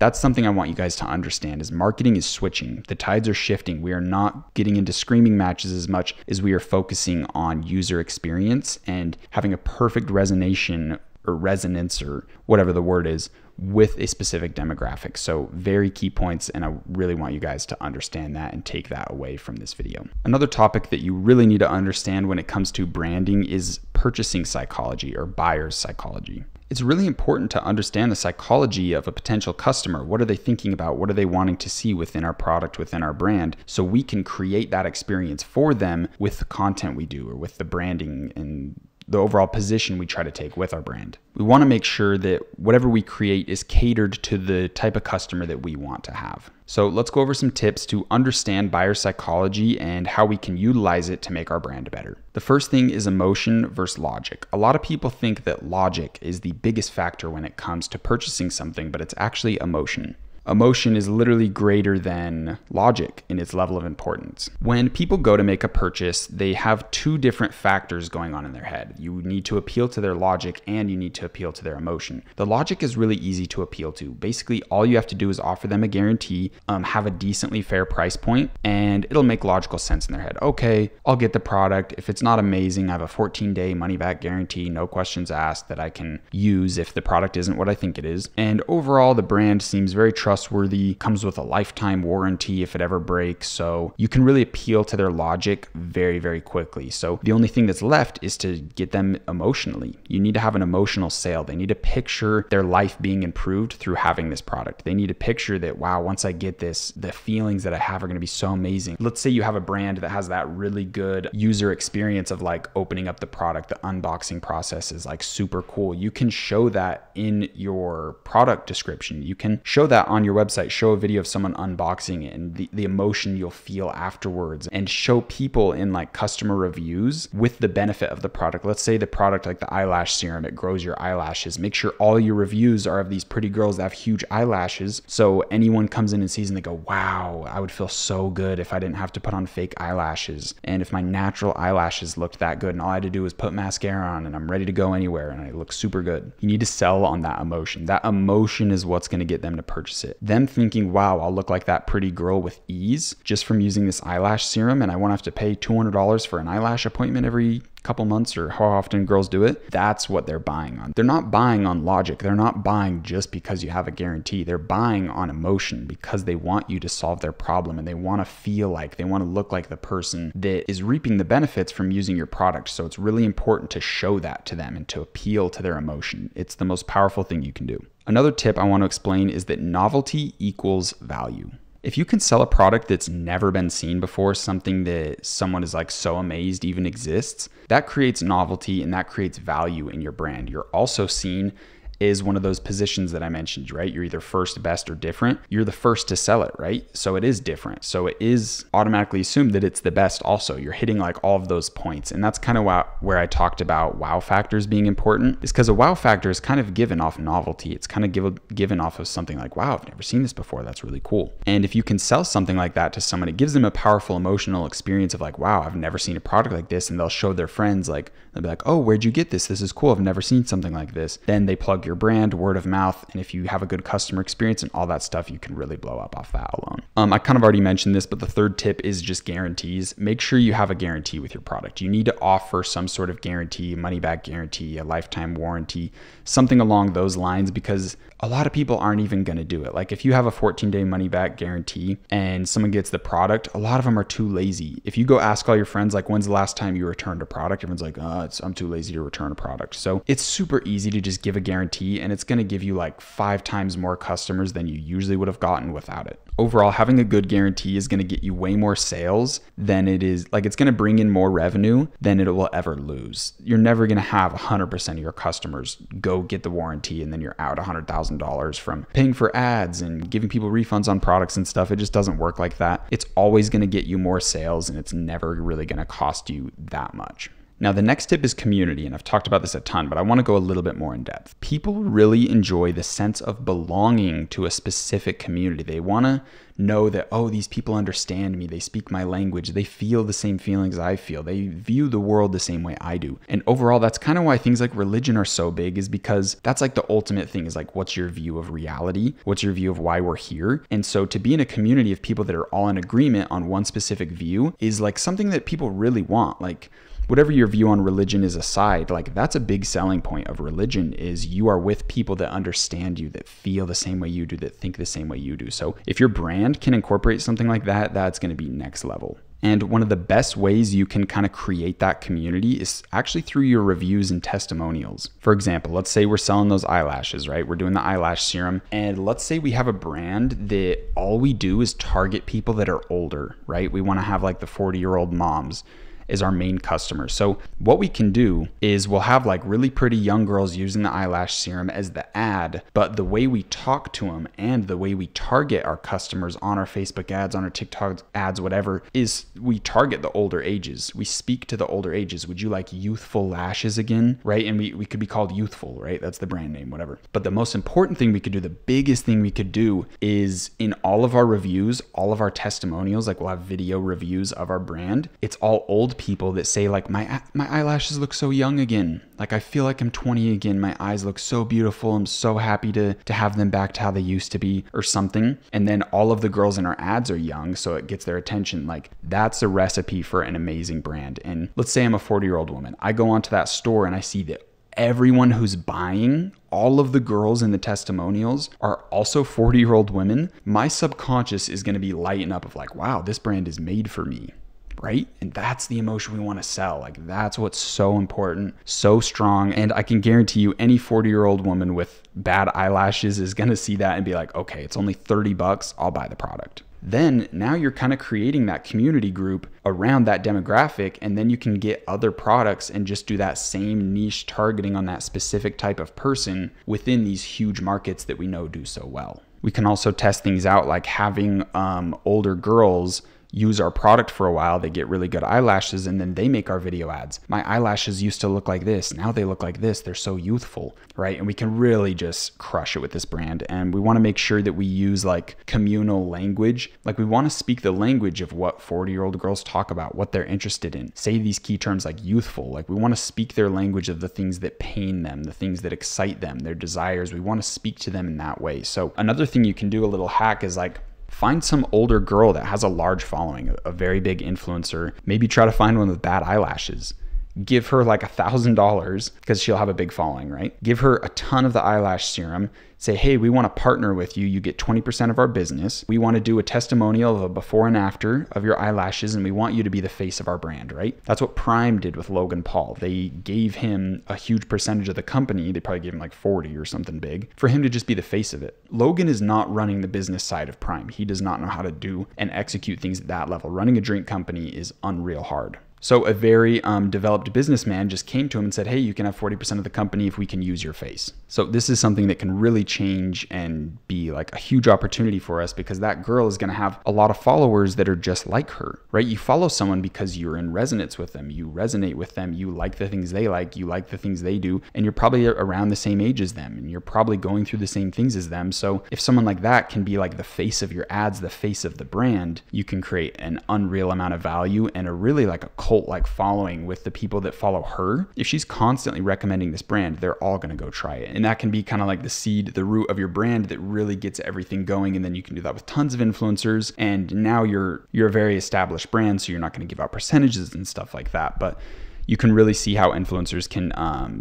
that's something I want you guys to understand is marketing is switching. The tides are shifting. We are not getting into screaming matches as much as we are focusing on user experience and having a perfect resonance or whatever the word is with a specific demographic. So very key points, and I really want you guys to understand that and take that away from this video. Another topic that you really need to understand when it comes to branding is purchasing psychology or buyer's psychology. It's really important to understand the psychology of a potential customer. What are they thinking about? What are they wanting to see within our product, within our brand? So we can create that experience for them with the content we do or with the branding and the overall position we try to take with our brand. We want to make sure that whatever we create is catered to the type of customer that we want to have. So let's go over some tips to understand buyer psychology and how we can utilize it to make our brand better. The first thing is emotion versus logic. A lot of people think that logic is the biggest factor when it comes to purchasing something, but it's actually emotion. Emotion is literally greater than logic in its level of importance. When people go to make a purchase, they have two different factors going on in their head. You need to appeal to their logic and you need to appeal to their emotion. The logic is really easy to appeal to. Basically, all you have to do is offer them a guarantee, have a decently fair price point, and it'll make logical sense in their head. Okay, I'll get the product. If it's not amazing, I have a 14-day money-back guarantee, no questions asked, that I can use if the product isn't what I think it is. And overall, the brand seems very trustworthy, comes with a lifetime warranty if it ever breaks. So you can really appeal to their logic very, very quickly. So the only thing that's left is to get them emotionally. You need to have an emotional sale. They need to picture their life being improved through having this product. They need to picture that, wow, once I get this, the feelings that I have are going to be so amazing. Let's say you have a brand that has that really good user experience of like opening up the product. The unboxing process is like super cool. You can show that in your product description. You can show that on your website, show a video of someone unboxing it and the emotion you'll feel afterwards, and show people in like customer reviews with the benefit of the product. Let's say the product like the eyelash serum, it grows your eyelashes. Make sure all your reviews are of these pretty girls that have huge eyelashes. So anyone comes in and sees and they go, wow, I would feel so good if I didn't have to put on fake eyelashes. And if my natural eyelashes looked that good and all I had to do was put mascara on and I'm ready to go anywhere and I look super good. You need to sell on that emotion. That emotion is what's going to get them to purchase it. Them thinking, wow, I'll look like that pretty girl with ease just from using this eyelash serum and I won't have to pay $200 for an eyelash appointment every couple months or how often girls do it. That's what they're buying on. They're not buying on logic. They're not buying just because you have a guarantee. They're buying on emotion because they want you to solve their problem and they want to feel like, they want to look like the person that is reaping the benefits from using your product. So it's really important to show that to them and to appeal to their emotion. It's the most powerful thing you can do. Another tip I want to explain is that novelty equals value. If you can sell a product that's never been seen before, something that someone is like so amazed even exists, that creates novelty and that creates value in your brand. You're also seen is one of those positions that I mentioned, right? You're either first, best, or different. You're the first to sell it, right? So it is different. So it is automatically assumed that it's the best also. You're hitting like all of those points. And that's kind of where I talked about wow factors being important, is because a wow factor is kind of given off novelty. It's kind of given off of something like, wow, I've never seen this before. That's really cool. And if you can sell something like that to someone, it gives them a powerful emotional experience of like, wow, I've never seen a product like this. And they'll show their friends, like, they'll be like, oh, where'd you get this? This is cool. I've never seen something like this. Then they plug your brand, word of mouth, and if you have a good customer experience and all that stuff, you can really blow up off that alone. I kind of already mentioned this, but the third tip is just guarantees. Make sure you have a guarantee with your product. You need to offer some sort of guarantee, money back guarantee, a lifetime warranty, something along those lines, because a lot of people aren't even going to do it. Like if you have a 14-day money back guarantee and someone gets the product, a lot of them are too lazy. If you go ask all your friends, like, when's the last time you returned a product? Everyone's like, I'm too lazy to return a product. So it's super easy to just give a guarantee and it's going to give you like 5 times more customers than you usually would have gotten without it. Overall, having a good guarantee is going to get you way more sales than it is, like it's going to bring in more revenue than it will ever lose. You're never going to have 100% of your customers go get the warranty and then you're out $100,000 from paying for ads and giving people refunds on products and stuff. It just doesn't work like that. It's always going to get you more sales and it's never really going to cost you that much. Now, the next tip is community, and I've talked about this a ton, but I want to go a little bit more in depth. People really enjoy the sense of belonging to a specific community. They want to know that, oh, these people understand me. They speak my language. They feel the same feelings I feel. They view the world the same way I do. And overall, that's kind of why things like religion are so big, is because that's like the ultimate thing, is like, what's your view of reality? What's your view of why we're here? And so to be in a community of people that are all in agreement on one specific view is like something that people really want. Like, whatever your view on religion is aside, like that's a big selling point of religion, is you are with people that understand you, that feel the same way you do, that think the same way you do. So if your brand can incorporate something like that, that's going to be next level. And one of the best ways you can kind of create that community is actually through your reviews and testimonials. For example, let's say we're selling those eyelashes, right? We're doing the eyelash serum. And let's say we have a brand that all we do is target people that are older, right? We want to have like the 40-year-old moms is our main customer. So what we can do is we'll have like really pretty young girls using the eyelash serum as the ad, but the way we talk to them and the way we target our customers on our Facebook ads, on our TikTok ads, whatever, is we target the older ages. We speak to the older ages. Would you like youthful lashes again, right? And we could be called Youthful, right? That's the brand name, whatever. But the most important thing we could do, the biggest thing we could do is in all of our reviews, all of our testimonials, like we'll have video reviews of our brand. It's all old people that say like, my eyelashes look so young again. Like I feel like I'm 20 again. My eyes look so beautiful. I'm so happy to have them back to how they used to be or something. And then all of the girls in our ads are young, so it gets their attention. Like that's a recipe for an amazing brand. And let's say I'm a 40-year-old woman. I go onto that store and I see that everyone who's buying, all of the girls in the testimonials are also 40-year-old women. My subconscious is going to be lighting up of like, wow, this brand is made for me. Right? And that's the emotion we want to sell. Like that's what's so important, so strong. And I can guarantee you any 40-year-old woman with bad eyelashes is going to see that and be like, okay, it's only $30. I'll buy the product. Then now you're kind of creating that community group around that demographic, and then you can get other products and just do that same niche targeting on that specific type of person within these huge markets that we know do so well. We can also test things out like having older girls use our product for a while. They get really good eyelashes and then they make our video ads. My eyelashes used to look like this. Now they look like this. They're so youthful, right? And we can really just crush it with this brand. And we want to make sure that we use like communal language. Like we want to speak the language of what 40-year-old girls talk about, what they're interested in. Say these key terms like youthful. Like we want to speak their language of the things that pain them, the things that excite them, their desires. We want to speak to them in that way. So another thing you can do, a little hack, is like find some older girl that has a large following, a very big influencer. Maybe try to find one with bad eyelashes. Give her like $1,000 because she'll have a big following, right? Give her a ton of the eyelash serum. Say, hey, we want to partner with you. You get 20% of our business. We want to do a testimonial of a before and after of your eyelashes, and we want you to be the face of our brand, right? That's what Prime did with Logan Paul. They gave him a huge percentage of the company. They probably gave him like 40 or something big for him to just be the face of it. Logan is not running the business side of Prime. He does not know how to do and execute things at that level. Running a drink company is unreal hard. So a very developed businessman just came to him and said, hey, you can have 40% of the company if we can use your face. So this is something that can really change and be like a huge opportunity for us, because that girl is going to have a lot of followers that are just like her, right? You follow someone because you're in resonance with them. You resonate with them. You like the things they like. You like the things they do. And you're probably around the same age as them. And you're probably going through the same things as them. So if someone like that can be like the face of your ads, the face of the brand, you can create an unreal amount of value and a really like a cult-like following with the people that follow her. If she's constantly recommending this brand, they're all going to go try it. And that can be kind of like the seed, the root of your brand that really gets everything going. And then you can do that with tons of influencers. And now you're a very established brand, so you're not going to give out percentages and stuff like that. But you can really see how influencers can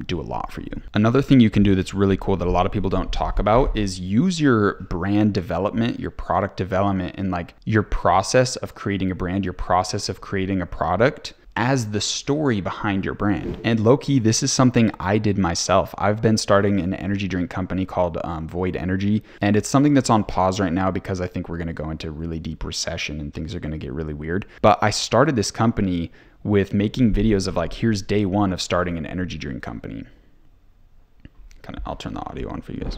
do a lot for you. Another thing you can do that's really cool that a lot of people don't talk about is use your brand development, your product development, and like your process of creating a brand, your process of creating a product as the story behind your brand. And low-key, this is something I did myself. I've been starting an energy drink company called Void Energy, and it's something that's on pause right now because I think we're gonna go into really deep recession and things are gonna get really weird. But I started this company with making videos of like, here's day one of starting an energy drink company. I'll turn the audio on for you guys.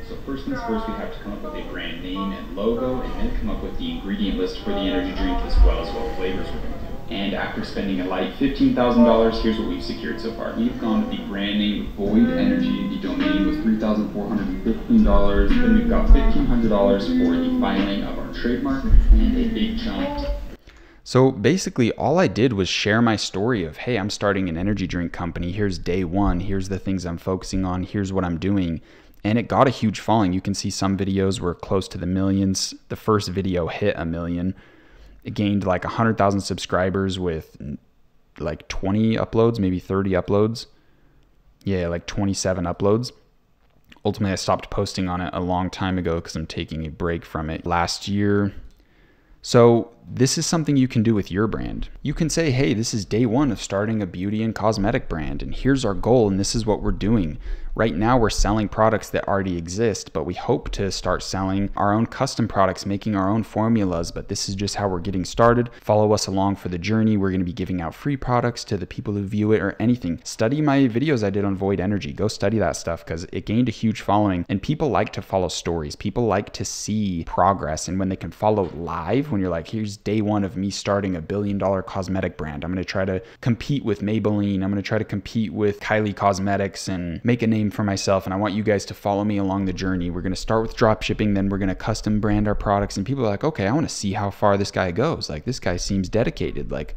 So first things first, we have to come up with a brand name and logo, and then come up with the ingredient list for the energy drink as well as what flavors we're going to do. And after spending a light $15,000, here's what we've secured so far. We've gone with the brand name Void Energy. The domain was $3,415. Then we've got $1,500 for the filing of our trademark and a big chunk. So basically all I did was share my story of, hey, I'm starting an energy drink company. Here's day one. Here's the things I'm focusing on. Here's what I'm doing. And it got a huge following. You can see some videos were close to the millions. The first video hit 1 million. It gained like 100,000 subscribers with like 20 uploads, maybe 30 uploads. Yeah, like 27 uploads. Ultimately, I stopped posting on it a long time ago because I'm taking a break from it. Last year, So this is something you can do with your brand. You can say, hey, this is day one of starting a beauty and cosmetic brand, and here's our goal, and this is what we're doing. Right now we're selling products that already exist, but we hope to start selling our own custom products, making our own formulas, but this is just how we're getting started. Follow us along for the journey. We're going to be giving out free products to the people who view it or anything. Study my videos I did on Void Energy. Go study that stuff because it gained a huge following, and people like to follow stories. People like to see progress, and when they can follow live, when you're like, here's day one of me starting a $1 billion cosmetic brand. I'm going to try to compete with Maybelline. I'm going to try to compete with Kylie Cosmetics and make a name for myself, and I want you guys to follow me along the journey. We're going to start with dropshipping, then we're going to custom brand our products, and people are like, okay, I want to see how far this guy goes. Like, this guy seems dedicated. Like,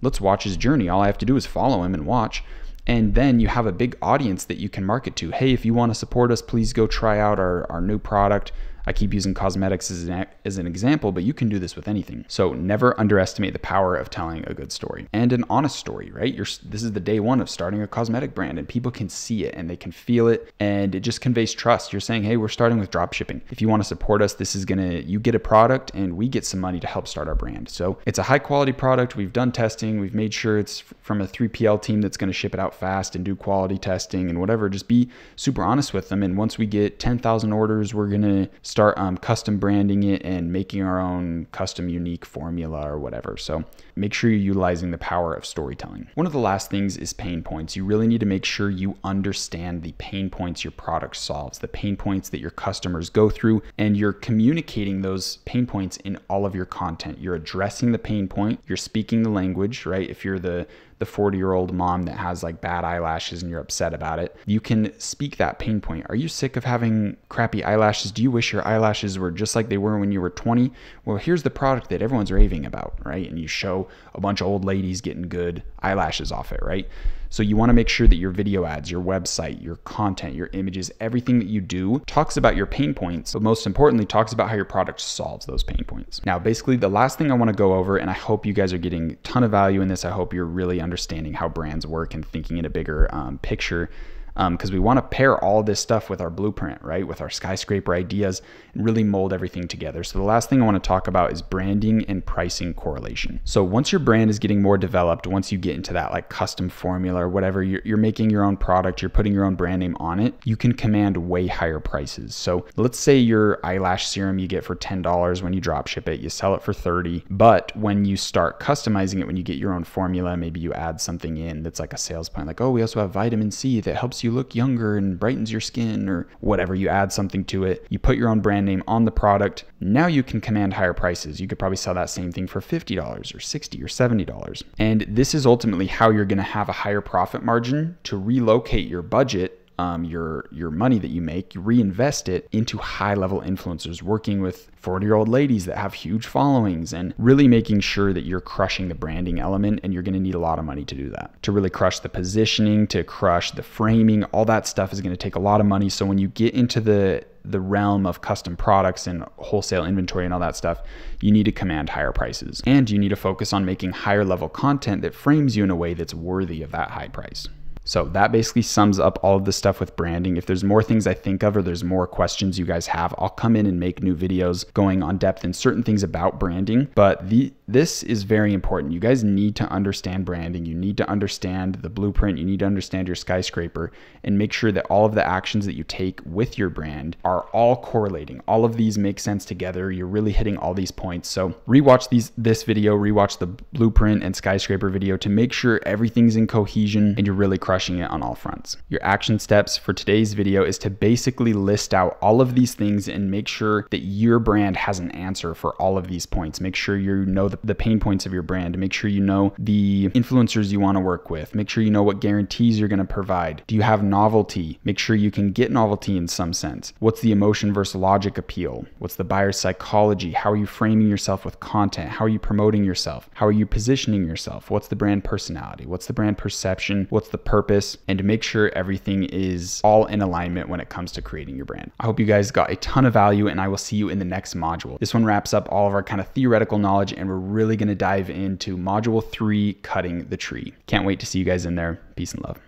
let's watch his journey. All I have to do is follow him and watch. And then you have a big audience that you can market to. Hey, if you want to support us, please go try out our new product. I keep using cosmetics as an example, but you can do this with anything. So never underestimate the power of telling a good story and an honest story, right? This is the day one of starting a cosmetic brand, and people can see it and they can feel it, and it just conveys trust. You're saying, hey, we're starting with dropshipping. If you want to support us, you get a product and we get some money to help start our brand. So it's a high quality product. We've done testing. We've made sure it's from a 3PL team that's going to ship it out fast and do quality testing and whatever. Just be super honest with them. And once we get 10,000 orders, we're going to start custom branding it and making our own custom unique formula or whatever. So make sure you're utilizing the power of storytelling. One of the last things is pain points. You really need to make sure you understand the pain points your product solves, the pain points that your customers go through, and you're communicating those pain points in all of your content. You're addressing the pain point, you're speaking the language, right? If you're the 40-year-old mom that has like bad eyelashes and you're upset about it, you can speak that pain point. Are you sick of having crappy eyelashes? Do you wish your eyelashes were just like they were when you were 20? Well, here's the product that everyone's raving about, right? And you show a bunch of old ladies getting good eyelashes off it, right? So you want to make sure that your video ads, your website, your content, your images, everything that you do talks about your pain points, but most importantly, talks about how your product solves those pain points. Now, basically the last thing I want to go over, and I hope you guys are getting a ton of value in this. I hope you're really understanding how brands work and thinking in a bigger picture. Because we want to pair all this stuff with our blueprint, right? With our skyscraper ideas and really mold everything together. So the last thing I want to talk about is branding and pricing correlation. So once your brand is getting more developed, once you get into that like custom formula or whatever, you're making your own product, you're putting your own brand name on it, you can command way higher prices. So let's say your eyelash serum you get for $10 when you drop ship it, you sell it for $30. But when you start customizing it, when you get your own formula, maybe you add something in that's like a sales point, like, oh, we also have vitamin C that helps you look younger and brightens your skin or whatever. You add something to it, you put your own brand name on the product. Now you can command higher prices. You could probably sell that same thing for $50 or $60 or $70. And this is ultimately how you're going to have a higher profit margin to relocate your budget, your money that you make, you reinvest it into high level influencers, working with 40-year-old ladies that have huge followings, and really making sure that you're crushing the branding element. And you're going to need a lot of money to do that, to really crush the positioning, to crush the framing. All that stuff is going to take a lot of money. So when you get into the realm of custom products and wholesale inventory and all that stuff, you need to command higher prices, and you need to focus on making higher level content that frames you in a way that's worthy of that high price. So that basically sums up all of the stuff with branding. If there's more things I think of, or there's more questions you guys have, I'll come in and make new videos going on depth in certain things about branding. But this is very important. You guys need to understand branding. You need to understand the blueprint. You need to understand your skyscraper, and make sure that all of the actions that you take with your brand are all correlating. All of these make sense together. You're really hitting all these points. So rewatch this video, rewatch the blueprint and skyscraper video to make sure everything's in cohesion and you're really crushing it on all fronts. Your action steps for today's video is to basically list out all of these things and make sure that your brand has an answer for all of these points. Make sure you know the pain points of your brand. Make sure you know the influencers you want to work with. Make sure you know what guarantees you're going to provide. Do you have novelty? Make sure you can get novelty in some sense. What's the emotion versus logic appeal? What's the buyer's psychology? How are you framing yourself with content? How are you promoting yourself? How are you positioning yourself? What's the brand personality? What's the brand perception? What's the purpose? And to make sure everything is all in alignment when it comes to creating your brand. I hope you guys got a ton of value, and I will see you in the next module. This one wraps up all of our kind of theoretical knowledge, and we're really going to dive into module 3, cutting the tree. Can't wait to see you guys in there. Peace and love.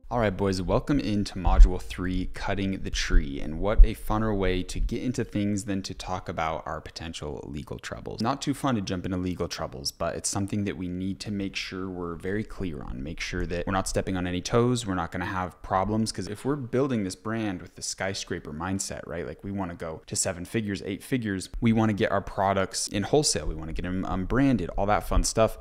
All right, boys, welcome into module 3, cutting the tree. And what a funner way to get into things than to talk about our potential legal troubles. Not too fun to jump into legal troubles, but it's something that we need to make sure we're very clear on. Make sure that we're not stepping on any toes. We're not going to have problems, because if we're building this brand with the skyscraper mindset, right? Like we want to go to 7 figures, 8 figures. We want to get our products in wholesale. We want to get them branded, all that fun stuff.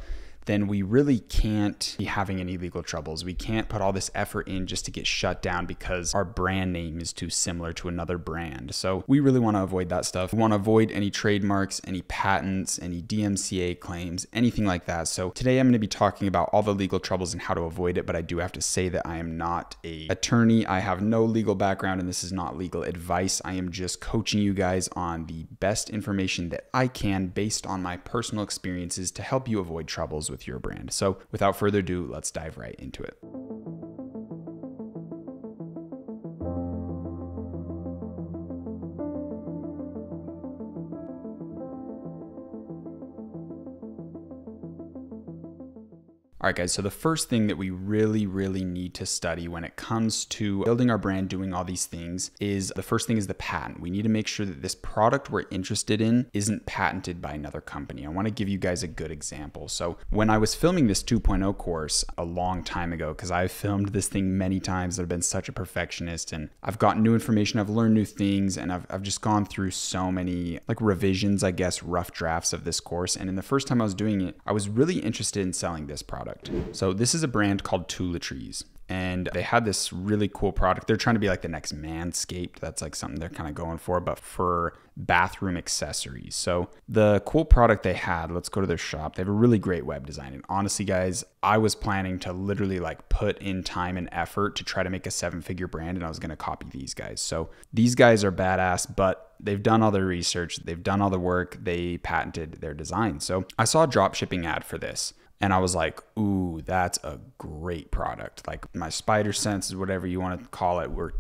Then we really can't be having any legal troubles. We can't put all this effort in just to get shut down because our brand name is too similar to another brand. So we really want to avoid that stuff. We want to avoid any trademarks, any patents, any DMCA claims, anything like that. So today I'm going to be talking about all the legal troubles and how to avoid it, but I do have to say that I am not an attorney. I have no legal background, and this is not legal advice. I am just coaching you guys on the best information that I can based on my personal experiences to help you avoid troubles with your brand. So without further ado, let's dive right into it. All right, guys, so the first thing that we really need to study when it comes to building our brand, doing all these things, is the first thing is the patent. We need to make sure that this product we're interested in isn't patented by another company. I want to give you guys a good example. So when I was filming this 2.0 course a long time ago, because I've filmed this thing many times, I've been such a perfectionist, and I've gotten new information, I've learned new things, and I've just gone through so many like revisions, I guess, rough drafts of this course. And in the first time I was doing it, I was really interested in selling this product. So this is a brand called Trees, and they had this really cool product. They're trying to be like the next Manscaped. That's like something they're kind of going for, but for bathroom accessories. So the cool product they had, let's go to their shop. They have a really great web design. And honestly, guys, I was planning to literally like put in time and effort to try to make a 7-figure brand, and I was going to copy these guys. So these guys are badass, but they've done all their research. They've done all the work. They patented their design. So I saw a dropshipping ad for this, and I was like, ooh, that's a great product. Like my spider senses, whatever you want to call it, were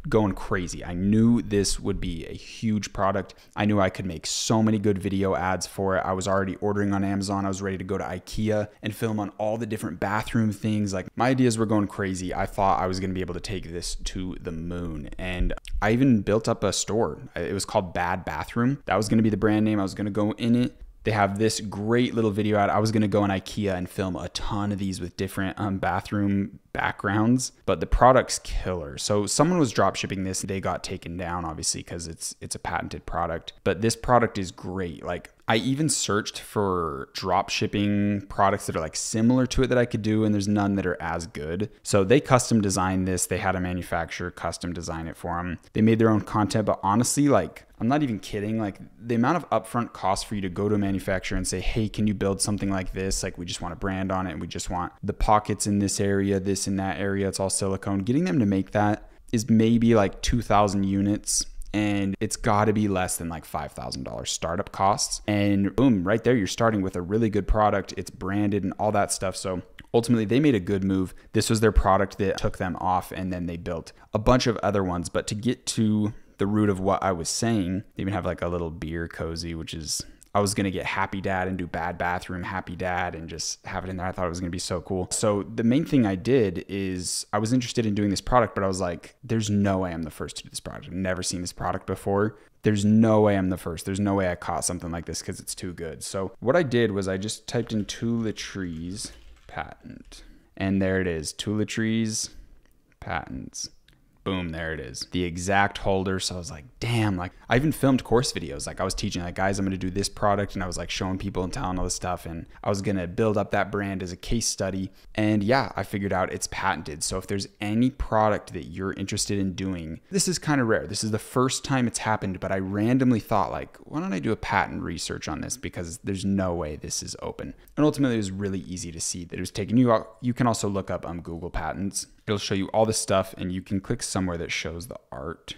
going crazy. I knew this would be a huge product. I knew I could make so many good video ads for it. I was already ordering on Amazon. I was ready to go to IKEA and film on all the different bathroom things. Like my ideas were going crazy. I thought I was going to be able to take this to the moon. And I even built up a store. It was called Bad Bathroom. That was going to be the brand name. I was going to go in it. They have this great little video ad. I was going to go in IKEA and film a ton of these with different bathroom backgrounds, but the product's killer. So someone was drop shipping this. They got taken down, obviously, because it's a patented product, but this product is great. Like I even searched for drop shipping products that are like similar to it that I could do, and there's none that are as good. So they custom designed this. They had a manufacturer custom design it for them. They made their own content, but honestly, like I'm not even kidding. Like the amount of upfront cost for you to go to a manufacturer and say, hey, can you build something like this? Like we just want a brand on it, and we just want the pockets in this area, this in that area. It's all silicone. Getting them to make that is maybe like 2,000 units. And it's got to be less than like $5,000 startup costs. And boom, right there, you're starting with a really good product. It's branded and all that stuff. So ultimately, they made a good move. This was their product that took them off, and then they built a bunch of other ones. But to get to the root of what I was saying, they even have like a little beer cozy, which is, I was going to get Happy Dad and do Bad Bathroom Happy Dad and just have it in there. I thought it was going to be so cool. So the main thing I did is I was interested in doing this product, but I was like, there's no way I'm the first to do this product. I've never seen this product before. There's no way I'm the first. There's no way I caught something like this because it's too good. So what I did was I just typed in Trees patent, and there it is. Trees patents. Boom, there it is. The exact holder. So I was like, damn, like I even filmed course videos. Like I was teaching like, guys, I'm going to do this product. And I was like showing people and telling all this stuff. And I was going to build up that brand as a case study. And yeah, I figured out it's patented. So if there's any product that you're interested in doing, this is kind of rare. This is the first time it's happened, but I randomly thought like, why don't I do a patent research on this? Because there's no way this is open. And ultimately it was really easy to see that it was taking you out. You can also look up Google patents. It'll show you all this stuff, and you can click somewhere that shows the art.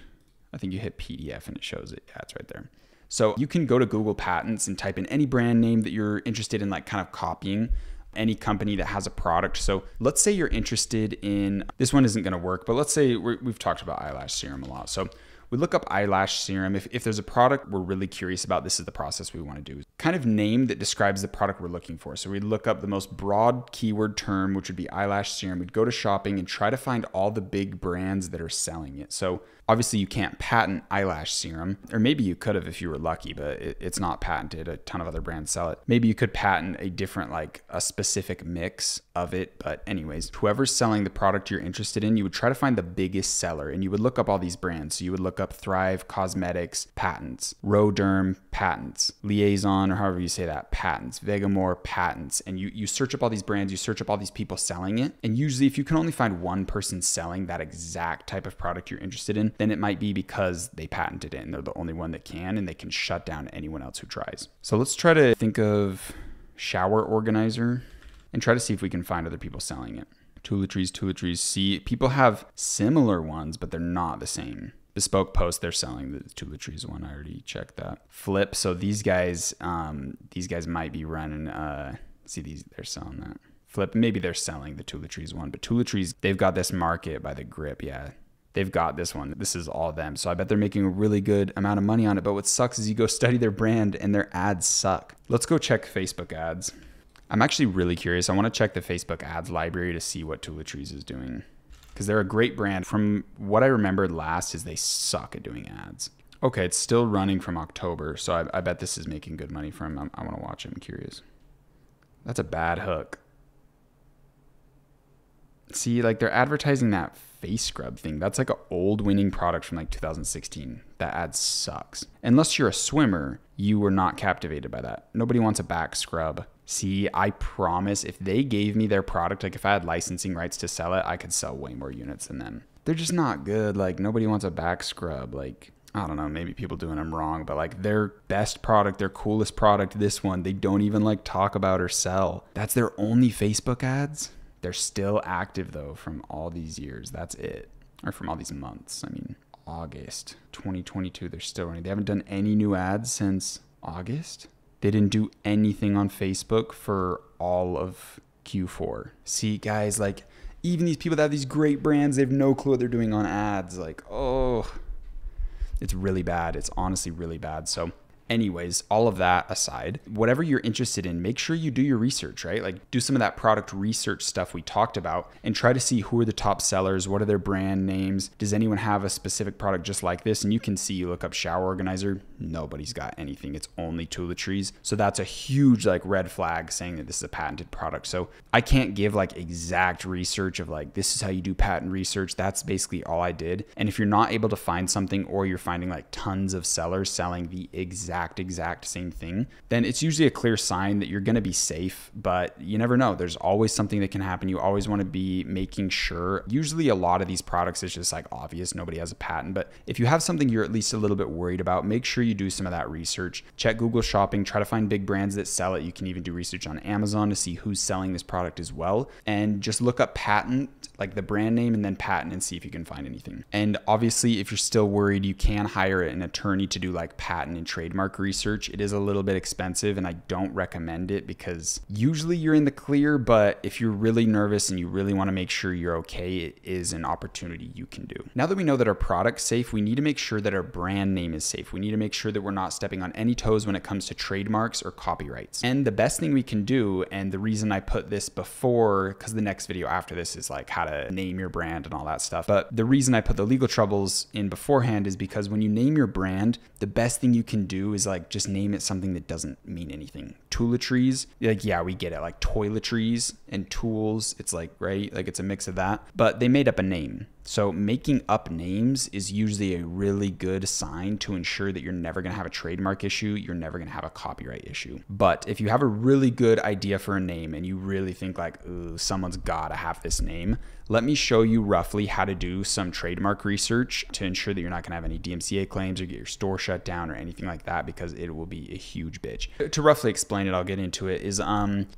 I think you hit PDF and it shows it. Yeah, it's right there. So you can go to Google Patents and type in any brand name that you're interested in, like kind of copying any company that has a product. So let's say you're interested in, this one isn't going to work, but let's say we've talked about eyelash serum a lot. So We look up eyelash serum. If there's a product we're really curious about, this is the process we want to do. Kind of name that describes the product we're looking for. So we'd look up the most broad keyword term, which would be eyelash serum. We'd go to shopping and try to find all the big brands that are selling it. So obviously you can't patent eyelash serum, or maybe you could have if you were lucky, but it's not patented. A ton of other brands sell it. Maybe you could patent a different, like a specific mix of it. But anyways, whoever's selling the product you're interested in, you would try to find the biggest seller, and you would look up all these brands. So you would look up Thrive Cosmetics, patents, Roderm, patents, Liaison, or however you say that, patents, Vegamore, patents. And you search up all these brands, you search up all these people selling it. And usually if you can only find one person selling that exact type of product you're interested in, then it might be because they patented it and they're the only one that can, and they can shut down anyone else who tries. So let's try to think of shower organizer and try to see if we can find other people selling it. Toiletries. See, people have similar ones, but they're not the same. Bespoke Post, they're selling the toiletries one. I already checked that. Flip. So these guys might be running, they're selling that. Flip, maybe they're selling the toiletries one, but toiletries, they've got this market by the grip. Yeah. They've got this one. This is all them. So I bet they're making a really good amount of money on it. But what sucks is you go study their brand and their ads suck. Let's go check Facebook ads. I'm actually really curious. I want to check the Facebook ads library to see what toiletries is doing, because they're a great brand. From what I remembered last is they suck at doing ads. Okay, it's still running from October. So I bet this is making good money for them. I want to watch it. I'm curious. That's a bad hook. See, like they're advertising that face scrub thing. That's like an old winning product from like 2016. That ad sucks. Unless you're a swimmer, you were not captivated by that. Nobody wants a back scrub. See, I promise if they gave me their product, like if I had licensing rights to sell it, I could sell way more units than them. They're just not good. Like nobody wants a back scrub. Like, I don't know, maybe people doing them wrong, but like their best product, their coolest product, this one, they don't even like talk about or sell. That's their only Facebook ads. They're still active though from all these years. That's it. Or from all these months. I mean, August 2022, they're still running. They haven't done any new ads since August. They didn't do anything on Facebook for all of Q4. See, guys, like even these people that have these great brands, they have no clue what they're doing on ads. Like, oh, it's really bad. It's honestly really bad. So anyways, all of that aside, whatever you're interested in, make sure you do your research, right? Like do some of that product research stuff we talked about and try to see who are the top sellers, what are their brand names, does anyone have a specific product just like this? And you can see, you look up shower organizer, nobody's got anything. It's only toiletries. So that's a huge like red flag saying that this is a patented product. So I can't give like exact research of like, this is how you do patent research. That's basically all I did. And if you're not able to find something, or you're finding like tons of sellers selling the exact same thing, then it's usually a clear sign that you're going to be safe, but you never know. There's always something that can happen. You always want to be making sure. Usually a lot of these products is just like obvious. Nobody has a patent, but if you have something you're at least a little bit worried about, make sure you do some of that research. Check Google Shopping, try to find big brands that sell it. You can even do research on Amazon to see who's selling this product as well. And just look up patent, like the brand name, and then patent, and see if you can find anything. And obviously if you're still worried, you can hire an attorney to do like patent and trademark research. It is a little bit expensive and I don't recommend it, because usually you're in the clear, but if you're really nervous and you really want to make sure you're okay, it is an opportunity you can do. Now that we know that our product's safe, we need to make sure that our brand name is safe. We need to make sure that we're not stepping on any toes when it comes to trademarks or copyrights. And the best thing we can do, and the reason I put this before, because the next video after this is like how to name your brand and all that stuff, but the reason I put the legal troubles in beforehand is because when you name your brand, the best thing you can do is like just name it something that doesn't mean anything. Toiletries, like, yeah, we get it, like toiletries and tools, it's like, right, like it's a mix of that, but they made up a name. So making up names is usually a really good sign to ensure that you're never going to have a trademark issue. You're never going to have a copyright issue. But if you have a really good idea for a name and you really think like, ooh, someone's got to have this name, let me show you roughly how to do some trademark research to ensure that you're not going to have any DMCA claims or get your store shut down or anything like that, because it will be a huge bitch. To roughly explain it, I'll get into it, is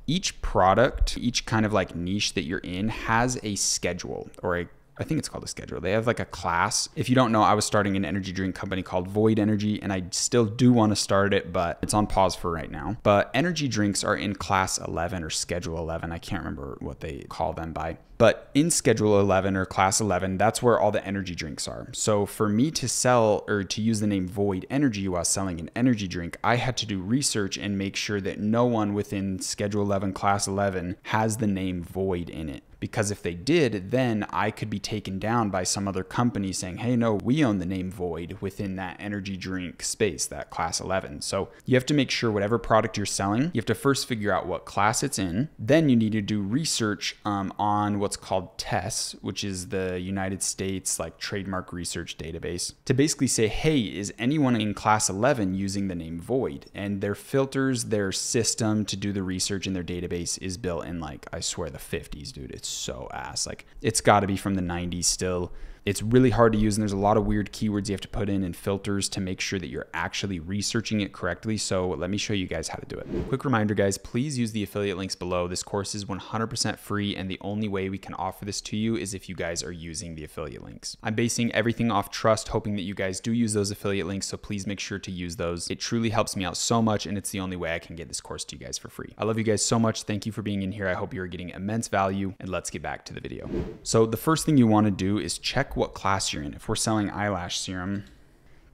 each product, each kind of like niche that you're in has a schedule, or I think it's called a schedule. They have like a class. If you don't know, I was starting an energy drink company called Void Energy, and I still do want to start it, but it's on pause for right now. But energy drinks are in class 11 or schedule 11. I can't remember what they call them by. But in Schedule 11 or Class 11, that's where all the energy drinks are. So for me to sell or to use the name Void Energy while selling an energy drink, I had to do research and make sure that no one within Schedule 11, Class 11 has the name Void in it. Because if they did, then I could be taken down by some other company saying, hey, no, we own the name Void within that energy drink space, that Class 11. So you have to make sure whatever product you're selling, you have to first figure out what class it's in. Then you need to do research on what's called TESS, which is the United States like trademark research database, to basically say, hey, is anyone in Class 11 using the name Void? And their filters, their system to do the research in their database is built in like, I swear, the 50s, dude. It's so ass. Like, it's got to be from the 90s still. It's really hard to use, and there's a lot of weird keywords you have to put in and filters to make sure that you're actually researching it correctly. So let me show you guys how to do it. Quick reminder, guys, please use the affiliate links below. This course is 100% free, and the only way we can offer this to you is if you guys are using the affiliate links. I'm basing everything off trust, hoping that you guys do use those affiliate links, so please make sure to use those. It truly helps me out so much, and it's the only way I can get this course to you guys for free. I love you guys so much. Thank you for being in here. I hope you're getting immense value, and let's get back to the video. So the first thing you want to do is check what class you're in. If we're selling eyelash serum,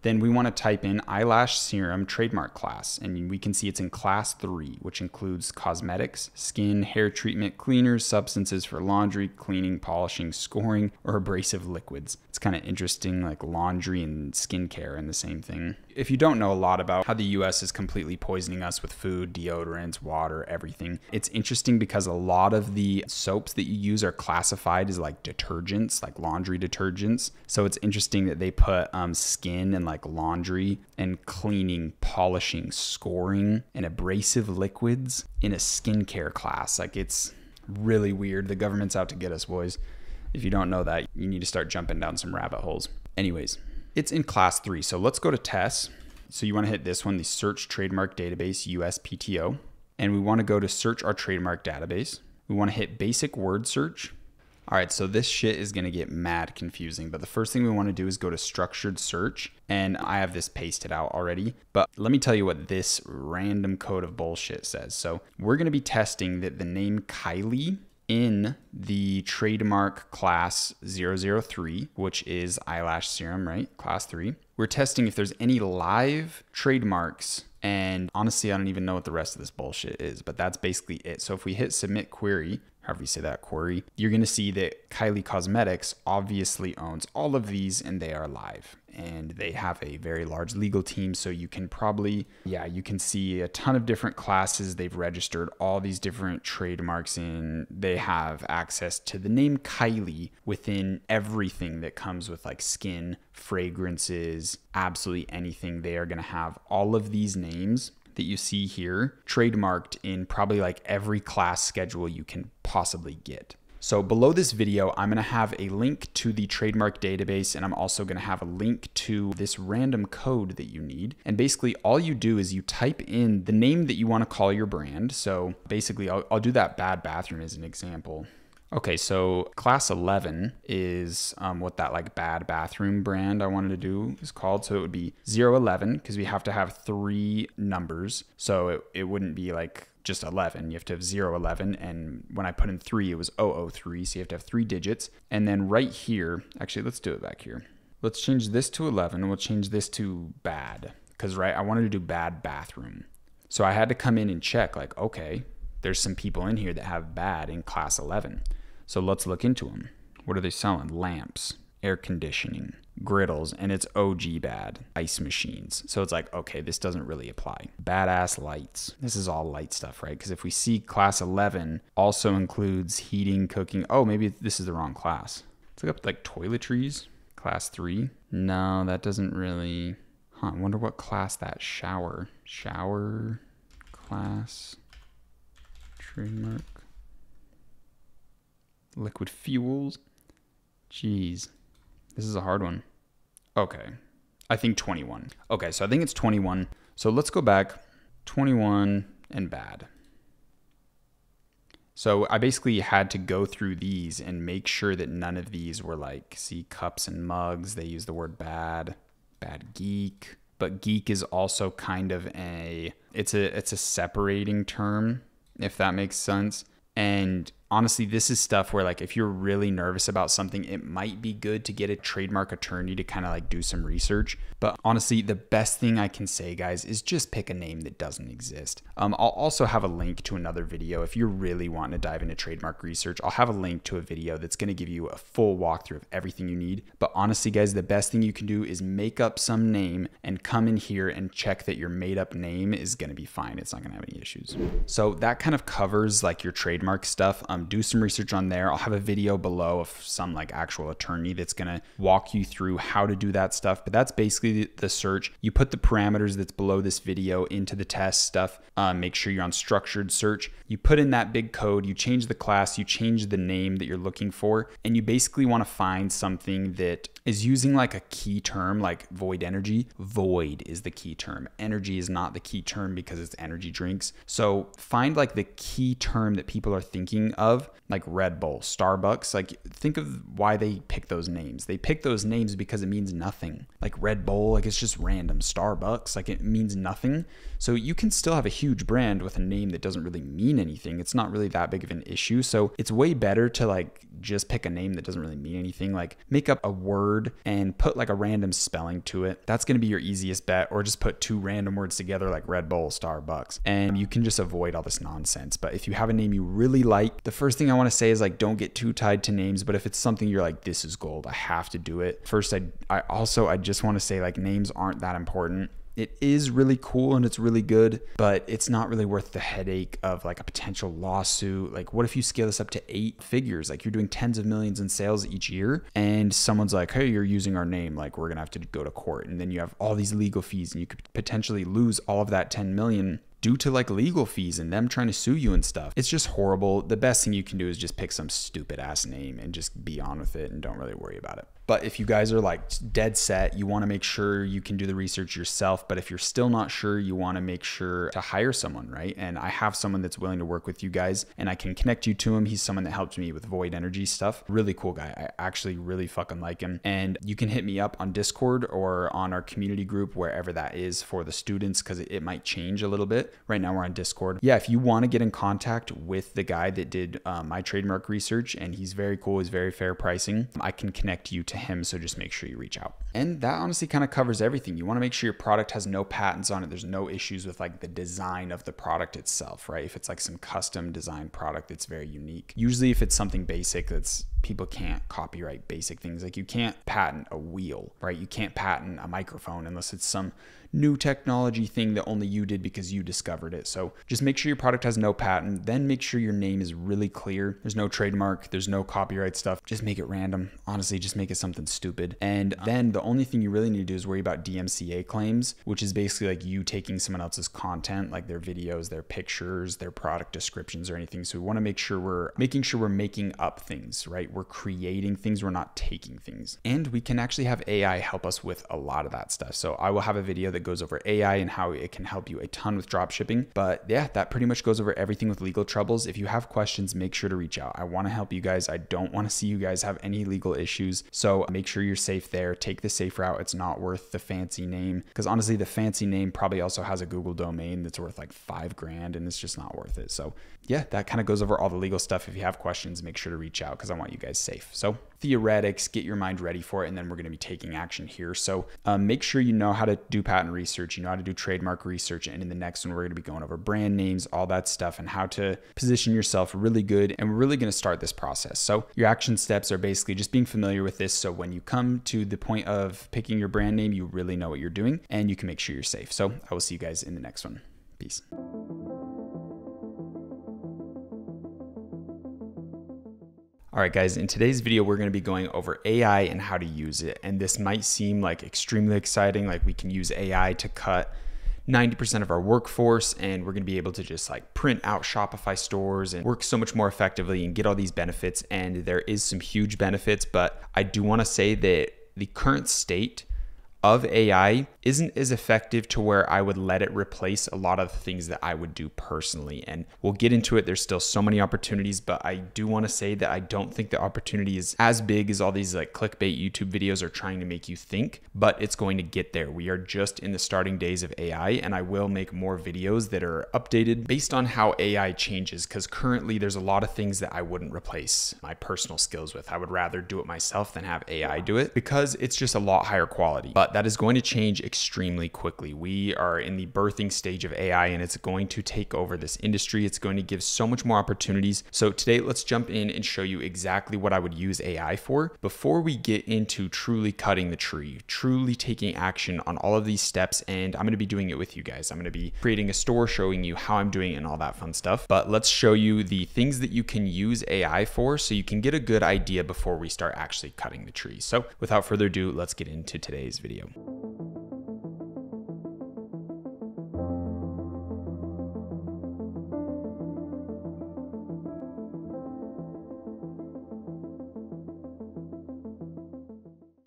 then we want to type in eyelash serum trademark class, and we can see it's in class 3, which includes cosmetics, skin, hair treatment, cleaners, substances for laundry, cleaning, polishing, scoring, or abrasive liquids. It's kind of interesting, like laundry and skincare and the same thing. If you don't know a lot about how the US is completely poisoning us with food, deodorants, water, everything, it's interesting because a lot of the soaps that you use are classified as like detergents, like laundry detergents. So it's interesting that they put skin and like laundry and cleaning, polishing, scoring, and abrasive liquids in a skincare class. Like, it's really weird. The government's out to get us, boys. If you don't know that, you need to start jumping down some rabbit holes. Anyways, it's in class 3. So let's go to TESS. So you want to hit this one, the Search Trademark Database USPTO. And we want to go to Search Our Trademark Database. We want to hit Basic Word Search. All right, so this shit is going to get mad confusing, but the first thing we want to do is go to Structured Search, and I have this pasted out already, but let me tell you what this random code of bullshit says. So we're going to be testing that the name Kylie in the trademark class 003, which is eyelash serum, right? Class 3. We're testing if there's any live trademarks, and honestly, I don't even know what the rest of this bullshit is, but that's basically it. So if we hit Submit Query, however you say that, query, you're going to see that Kylie Cosmetics obviously owns all of these, and they are live, and they have a very large legal team. So you can probably, you can see a ton of different classes. They've registered all these different trademarks, and they have access to the name Kylie within everything that comes with like skin, fragrances, absolutely anything. They are going to have all of these names that you see here trademarked in probably like every class schedule you can possibly get. So below this video, I'm going to have a link to the trademark database, and I'm also going to have a link to this random code that you need. And basically all you do is you type in the name that you want to call your brand. So basically I'll do that Bad Bathroom as an example. Okay, so class 11 is what that like Bad Bathroom brand I wanted to do is called. So it would be 011 because we have to have 3 numbers. So it wouldn't be like just 11. You have to have 011. And when I put in 3, it was 003. So you have to have 3 digits. And then right here, actually, let's do it back here. Let's change this to 11. We'll change this to bad because, right, I wanted to do Bad Bathroom. So I had to come in and check like, okay, there's some people in here that have bad in class 11. So let's look into them. What are they selling? Lamps, air conditioning, griddles, and it's OG bad. Ice machines. So it's like, okay, this doesn't really apply. Badass lights. This is all light stuff, right? Because if we see class 11 also includes heating, cooking. Oh, maybe this is the wrong class. Let's look up like toiletries. Class 3. No, that doesn't really. I wonder what class that shower class. Trademark. Liquid fuels. Jeez. This is a hard one. Okay. I think 21. Okay, so I think it's 21. So let's go back. 21 and bad. So I basically had to go through these and make sure that none of these were like, see, cups and mugs. They use the word bad. Bad geek. But geek is also kind of it's a separating term, if that makes sense. And honestly, this is stuff where like if you're really nervous about something, it might be good to get a trademark attorney to kind of like do some research. But honestly, the best thing I can say, guys, is just pick a name that doesn't exist. I'll also have a link to another video. If you're really wanting to dive into trademark research, I'll have a link to a video that's going to give you a full walkthrough of everything you need. But honestly, guys, the best thing you can do is make up some name and come in here and check that your made up name is going to be fine. It's not going to have any issues. So that kind of covers like your trademark stuff. Do some research on there. I'll have a video below of some like actual attorney that's going to walk you through how to do that stuff. But that's basically the search. You put the parameters that's below this video into the test stuff. Make sure you're on structured search. You put in that big code, you change the class, you change the name that you're looking for, and you basically want to find something that is using like a key term like void energy. Void is the key term. Energy is not the key term because it's energy drinks. So find like the key term that people are thinking of, like Red Bull, Starbucks. Like think of why they pick those names. They pick those names because it means nothing. Like Red Bull, like it's just random. Starbucks, like it means nothing. So you can still have a huge brand with a name that doesn't really mean anything. It's not really that big of an issue. So it's way better to like just pick a name that doesn't really mean anything. Like make up a word and put like a random spelling to it. That's going to be your easiest bet. Or just put two random words together like Red Bull, Starbucks, and you can just avoid all this nonsense. But if you have a name you really like, the first thing I want to say is like, don't get too tied to names. But if it's something you're like, this is gold, I have to do it. First, I just want to say like names aren't that important. It is really cool and it's really good, but it's not really worth the headache of like a potential lawsuit. Like what if you scale this up to 8 figures? Like you're doing tens of millions in sales each year and someone's like, hey, you're using our name. Like we're gonna have to go to court. And then you have all these legal fees and you could potentially lose all of that 10 million due to like legal fees and them trying to sue you and stuff. It's just horrible. The best thing you can do is just pick some stupid ass name and just be on with it and don't really worry about it. But if you guys are like dead set, you want to make sure you can do the research yourself. But if you're still not sure, you want to make sure to hire someone, right? And I have someone that's willing to work with you guys and I can connect you to him. He's someone that helped me with void energy stuff. Really cool guy. I actually really fucking like him. And you can hit me up on Discord or on our community group, wherever that is for the students, because it might change a little bit. Right now we're on Discord. Yeah, if you want to get in contact with the guy that did my trademark research, and he's very cool, he's very fair pricing, I can connect you to him. So just make sure you reach out. And that honestly kind of covers everything. You want to make sure your product has no patents on it. There's no issues with like the design of the product itself, right? If it's like some custom design product that's very unique. Usually if it's something basic, that's people can't copyright basic things. Like you can't patent a wheel, right? You can't patent a microphone unless it's some new technology thing that only you did because you discovered it. So just make sure your product has no patent, then make sure your name is really clear. There's no trademark, there's no copyright stuff. Just make it random. Honestly, just make it something stupid. And then the only thing you really need to do is worry about DMCA claims, which is basically like you taking someone else's content, like their videos, their pictures, their product descriptions or anything. So we want to make sure we're making up things, right? We're creating things, we're not taking things. And we can actually have AI help us with a lot of that stuff. So I will have a video that goes over AI and how it can help you a ton with dropshipping. But yeah, that pretty much goes over everything with legal troubles. If you have questions, make sure to reach out. I want to help you guys. I don't want to see you guys have any legal issues. So make sure you're safe there. Take the safe route. It's not worth the fancy name, because honestly, the fancy name probably also has a Google domain that's worth like $5,000 and it's just not worth it. So yeah, that kind of goes over all the legal stuff. If you have questions, make sure to reach out because I want you guys safe. So theoretics, get your mind ready for it, and then we're going to be taking action here. So make sure you know how to do patent research, you know how to do trademark research, and in the next one, we're going to be going over brand names, all that stuff, and how to position yourself really good. And we're really going to start this process. So your action steps are basically just being familiar with this. So when you come to the point of picking your brand name, you really know what you're doing and you can make sure you're safe. So I will see you guys in the next one. Peace. All right, guys, in today's video, we're going to be going over AI and how to use it. And this might seem like extremely exciting, like we can use AI to cut 90% of our workforce and we're going to be able to just like print out Shopify stores and work so much more effectively and get all these benefits. And there is some huge benefits, but I do want to say that the current state of AI isn't as effective to where I would let it replace a lot of the things that I would do personally. And we'll get into it. There's still so many opportunities, but I do want to say that I don't think the opportunity is as big as all these like clickbait YouTube videos are trying to make you think, but it's going to get there. We are just in the starting days of AI, and I will make more videos that are updated based on how AI changes, because currently there's a lot of things that I wouldn't replace my personal skills with. I would rather do it myself than have AI do it because it's just a lot higher quality. But that is going to change extremely quickly. We are in the birthing stage of AI, and it's going to take over this industry. It's going to give so much more opportunities. So today, let's jump in and show you exactly what I would use AI for before we get into truly cutting the tree, truly taking action on all of these steps. And I'm going to be doing it with you guys. I'm going to be creating a store, showing you how I'm doing it and all that fun stuff. But let's show you the things that you can use AI for so you can get a good idea before we start actually cutting the tree. So without further ado, let's get into today's video.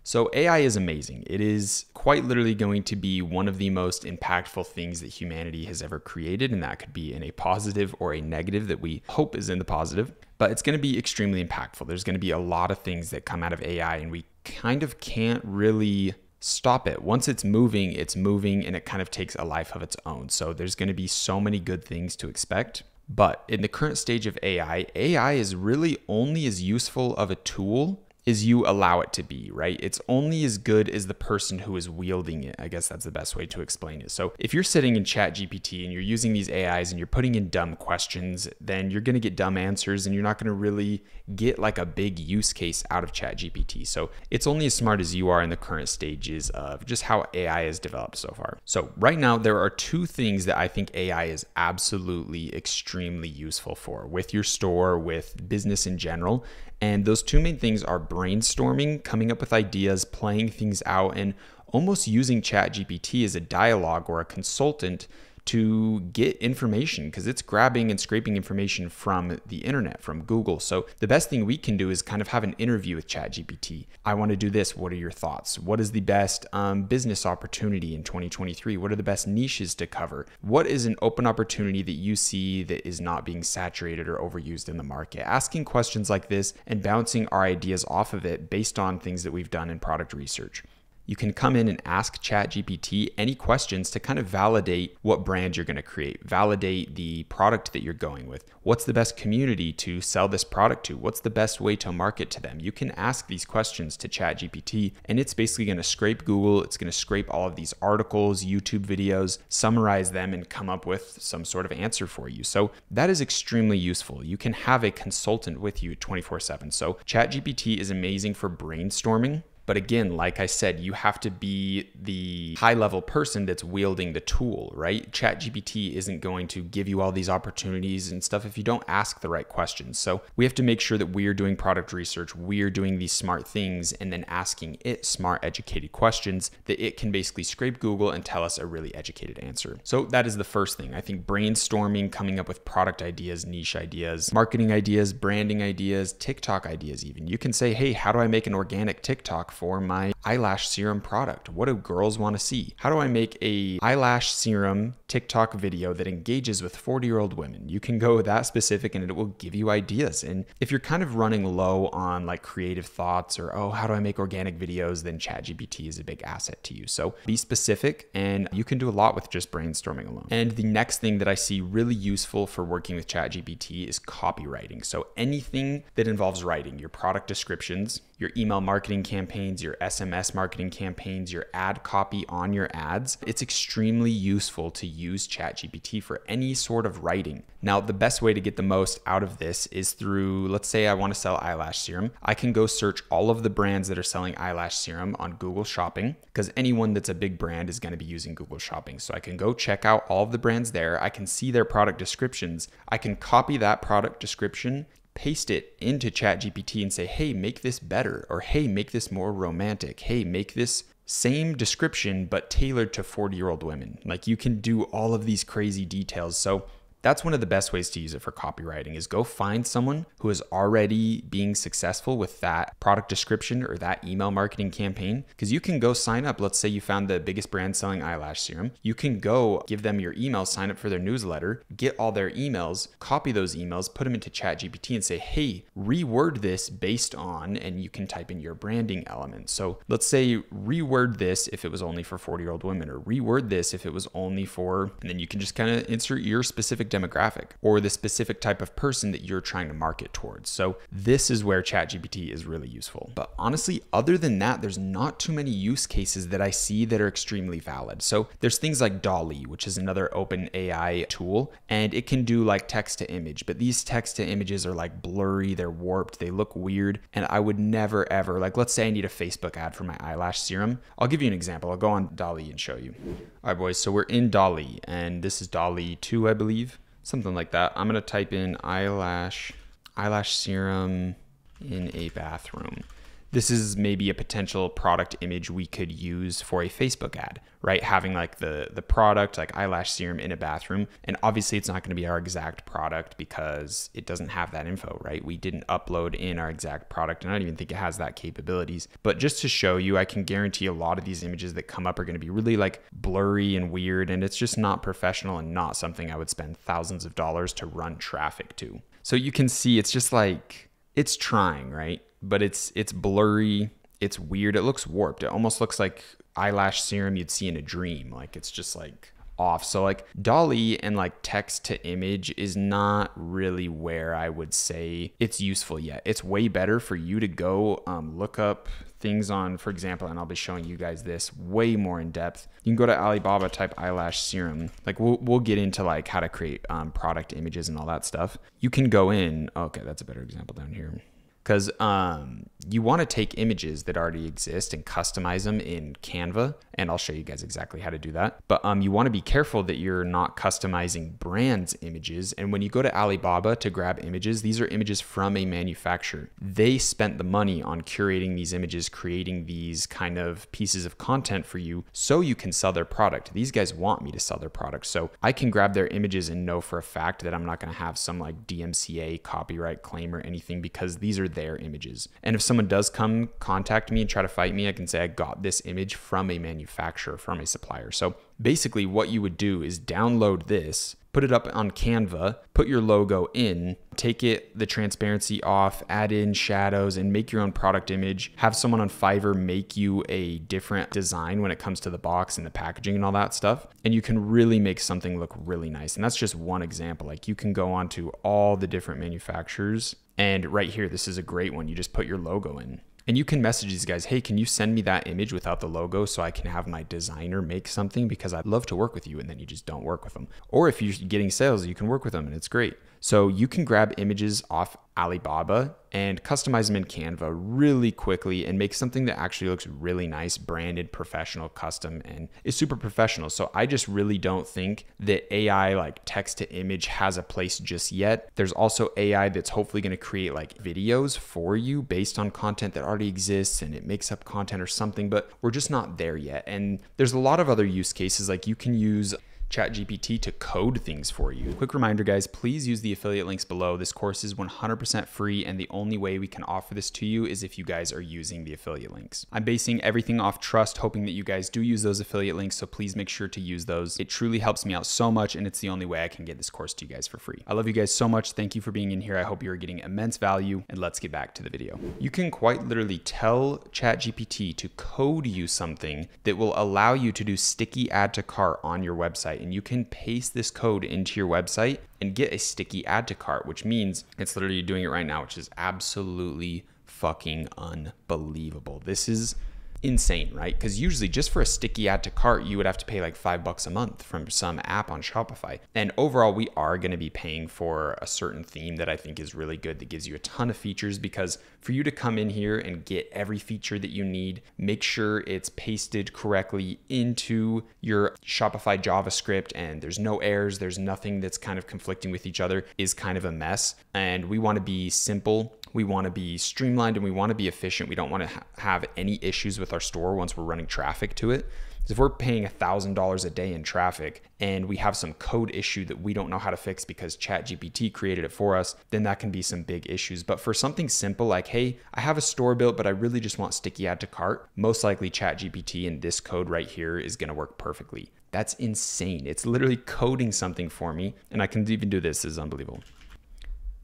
So AI is amazing. It is quite literally going to be one of the most impactful things that humanity has ever created, and that could be in a positive or a negative that we hope is in the positive, but it's going to be extremely impactful. There's going to be a lot of things that come out of AI, and we kind of can't really stop it. Once it's moving, and it kind of takes a life of its own. So there's going to be so many good things to expect. But in the current stage of AI is really only as useful of a tool as you allow it to be, right? It's only as good as the person who is wielding it. I guess that's the best way to explain it. So if you're sitting in ChatGPT and you're using these AIs and you're putting in dumb questions, then you're going to get dumb answers, and you're not going to really get like a big use case out of ChatGPT. So it's only as smart as you are in the current stages of just how AI has developed so far. So right now, there are two things that I think AI is absolutely extremely useful for with your store, with business in general. And those two main things are brainstorming, coming up with ideas, playing things out, and almost using ChatGPT as a dialogue or a consultant to get information, because it's grabbing and scraping information from the internet, from Google. So the best thing we can do is kind of have an interview with ChatGPT. I want to do this. What are your thoughts? What is the best business opportunity in 2023? What are the best niches to cover? What is an open opportunity that you see that is not being saturated or overused in the market? Asking questions like this and bouncing our ideas off of it based on things that we've done in product research. You can come in and ask ChatGPT any questions to kind of validate what brand you're going to create, validate the product that you're going with. What's the best community to sell this product to? What's the best way to market to them? You can ask these questions to ChatGPT, and it's basically going to scrape Google. It's going to scrape all of these articles, YouTube videos, summarize them, and come up with some sort of answer for you. So that is extremely useful. You can have a consultant with you 24/7. So ChatGPT is amazing for brainstorming. But again, like I said, you have to be the high-level person that's wielding the tool, right? ChatGPT isn't going to give you all these opportunities and stuff if you don't ask the right questions. So we have to make sure that we're doing product research, we're doing these smart things, and then asking it smart, educated questions that it can basically scrape Google and tell us a really educated answer. So that is the first thing. I think brainstorming, coming up with product ideas, niche ideas, marketing ideas, branding ideas, TikTok ideas even. You can say, hey, how do I make an organic TikTok for my eyelash serum product? What do girls want to see? How do I make a eyelash serum TikTok video that engages with 40-year-old women? You can go that specific and it will give you ideas. And if you're kind of running low on like creative thoughts or, oh, how do I make organic videos? Then ChatGPT is a big asset to you. So be specific, and you can do a lot with just brainstorming alone. And the next thing that I see really useful for working with ChatGPT is copywriting. So anything that involves writing, your product descriptions, your email marketing campaigns, your SMS marketing campaigns, your ad copy on your ads, it's extremely useful to use ChatGPT for any sort of writing. Now, the best way to get the most out of this is through, let's say I want to sell eyelash serum. I can go search all of the brands that are selling eyelash serum on Google Shopping, because anyone that's a big brand is going to be using Google Shopping. So I can go check out all of the brands there. I can see their product descriptions. I can copy that product description, paste it into ChatGPT and say, hey, make this better, or hey, make this more romantic. Hey, make this same description, but tailored to 40-year-old women. Like, you can do all of these crazy details. So that's one of the best ways to use it for copywriting is go find someone who is already being successful with that product description or that email marketing campaign, because you can go sign up. Let's say you found the biggest brand selling eyelash serum. You can go give them your email, sign up for their newsletter, get all their emails, copy those emails, put them into ChatGPT and say, hey, reword this based on, and you can type in your branding element. So let's say reword this if it was only for 40-year-old women, or reword this if it was only for, and then you can just kind of insert your specific demographic or the specific type of person that you're trying to market towards. So this is where ChatGPT is really useful. But honestly, other than that, there's not too many use cases that I see that are extremely valid. So there's things like DALL-E, which is another open AI tool, and it can do like text to image, but these text to images are like blurry, they're warped, they look weird, and I would never ever, like let's say I need a Facebook ad for my eyelash serum. I'll give you an example. I'll go on DALL-E and show you. All right, boys, so we're in DALL-E, and this is DALL-E 2, I believe, something like that. I'm gonna type in eyelash serum in a bathroom. This is maybe a potential product image we could use for a Facebook ad, right? Having like the product, like eyelash serum in a bathroom. And obviously it's not going to be our exact product because it doesn't have that info, right? We didn't upload in our exact product, and I don't even think it has that capabilities. But just to show you, I can guarantee a lot of these images that come up are going to be really like blurry and weird, and it's just not professional and not something I would spend thousands of dollars to run traffic to. So you can see it's just like, it's trying, right? But it's blurry, it's weird, it looks warped. It almost looks like eyelash serum you'd see in a dream. Like it's just like off. So like DALL-E and like text to image is not really where I would say it's useful yet. It's way better for you to go look up things on, for example, and I'll be showing you guys this way more in depth. You can go to Alibaba, type eyelash serum. Like we'll get into like how to create product images and all that stuff. You can go in, okay, that's a better example down here. Because you want to take images that already exist and customize them in Canva, and I'll show you guys exactly how to do that. But you want to be careful that you're not customizing brands' images. And when you go to Alibaba to grab images, these are images from a manufacturer. They spent the money on curating these images, creating these kind of pieces of content for you so you can sell their product. These guys want me to sell their product. So I can grab their images and know for a fact that I'm not going to have some like DMCA copyright claim or anything, because these are their images. And if someone does come contact me and try to fight me, I can say I got this image from a manufacturer, from a supplier. So basically what you would do is download this, put it up on Canva, put your logo in, take the transparency off, add in shadows, and make your own product image. Have someone on Fiverr make you a different design when it comes to the box and the packaging and all that stuff. And you can really make something look really nice. And that's just one example. Like you can go on to all the different manufacturers. And right here, this is a great one. You just put your logo in. And you can message these guys, hey, can you send me that image without the logo so I can have my designer make something, because I'd love to work with you. And then you just don't work with them. Or if you're getting sales, you can work with them and it's great. So you can grab images off Alibaba and customize them in Canva really quickly and make something that actually looks really nice, branded, professional, custom, and is super professional. So I just really don't think that AI like text to image has a place just yet. There's also AI that's hopefully going to create like videos for you based on content that already exists, and it makes up content or something, but we're just not there yet. And there's a lot of other use cases, like you can use ChatGPT to code things for you. Quick reminder, guys, please use the affiliate links below. This course is 100% free, and the only way we can offer this to you is if you guys are using the affiliate links. I'm basing everything off trust, hoping that you guys do use those affiliate links, so please make sure to use those. It truly helps me out so much, and it's the only way I can get this course to you guys for free. I love you guys so much. Thank you for being in here. I hope you're getting immense value, and let's get back to the video. You can quite literally tell ChatGPT to code you something that will allow you to do sticky add to cart on your website. And you can paste this code into your website and get a sticky add to cart, which means it's literally doing it right now, which is absolutely fucking unbelievable. This is insane, right? Because usually just for a sticky add to cart, you would have to pay like $5 a month from some app on Shopify. And overall, we are going to be paying for a certain theme that I think is really good, that gives you a ton of features, because for you to come in here and get every feature that you need, make sure it's pasted correctly into your Shopify JavaScript and there's no errors, there's nothing that's kind of conflicting with each other, is kind of a mess. And we want to be simple We want to be streamlined and we want to be efficient. We don't want to have any issues with our store once we're running traffic to it. If we're paying $1,000 a day in traffic and we have some code issue that we don't know how to fix because ChatGPT created it for us, then that can be some big issues. But for something simple like, hey, I have a store built, but I really just want sticky add to cart, most likely ChatGPT and this code right here is going to work perfectly. That's insane. It's literally coding something for me, and I can even do this. This is unbelievable.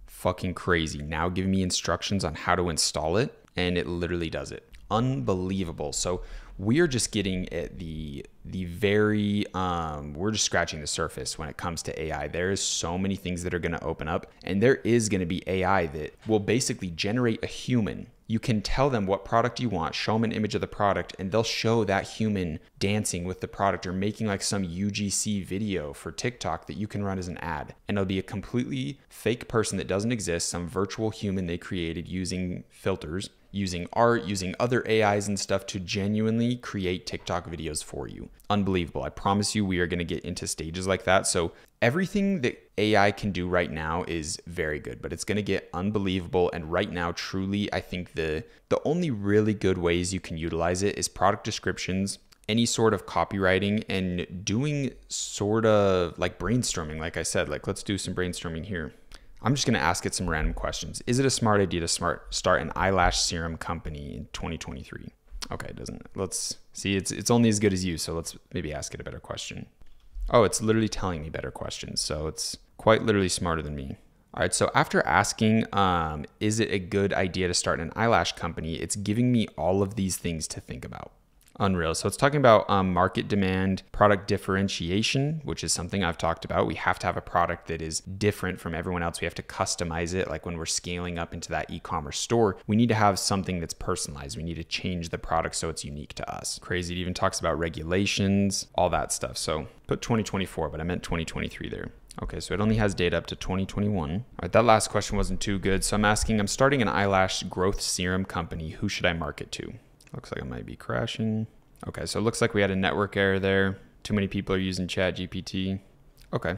Fucking crazy. Now give me instructions on how to install it, and it literally does it. Unbelievable. So we're just getting at the very, we're just scratching the surface when it comes to AI. There is so many things that are going to open up, and there is going to be AI that will basically generate a human. You can tell them what product you want, show them an image of the product, and they'll show that human dancing with the product or making like some UGC video for TikTok that you can run as an ad. And it'll be a completely fake person that doesn't exist, some virtual human they created using filters, using art, using other AIs and stuff to genuinely create TikTok videos for you. Unbelievable. I promise you we are going to get into stages like that. So everything that AI can do right now is very good, but it's going to get unbelievable. And right now, truly, I think the only really good ways you can utilize it is product descriptions, any sort of copywriting, and doing sort of like brainstorming. Like I said, like let's do some brainstorming here. I'm just going to ask it some random questions. Is it a smart idea to start an eyelash serum company in 2023? Okay, it doesn't. Let's see. It's only as good as you. So let's maybe ask it a better question. Oh, it's literally telling me better questions. So it's quite literally smarter than me. All right. So after asking, is it a good idea to start an eyelash company? It's giving me all of these things to think about. Unreal. So it's talking about market demand, product differentiation, which is something I've talked about. We have to have a product that is different from everyone else. We have to customize it. Like when we're scaling up into that e-commerce store, we need to have something that's personalized. We need to change the product so it's unique to us. Crazy. It even talks about regulations, all that stuff. So put 2024, but I meant 2023 there. Okay, so it only has data up to 2021. All right, that last question wasn't too good. So I'm starting an eyelash growth serum company. Who should I market to? Looks like it might be crashing. Okay, so it looks like we had a network error there. Too many people are using ChatGPT. Okay,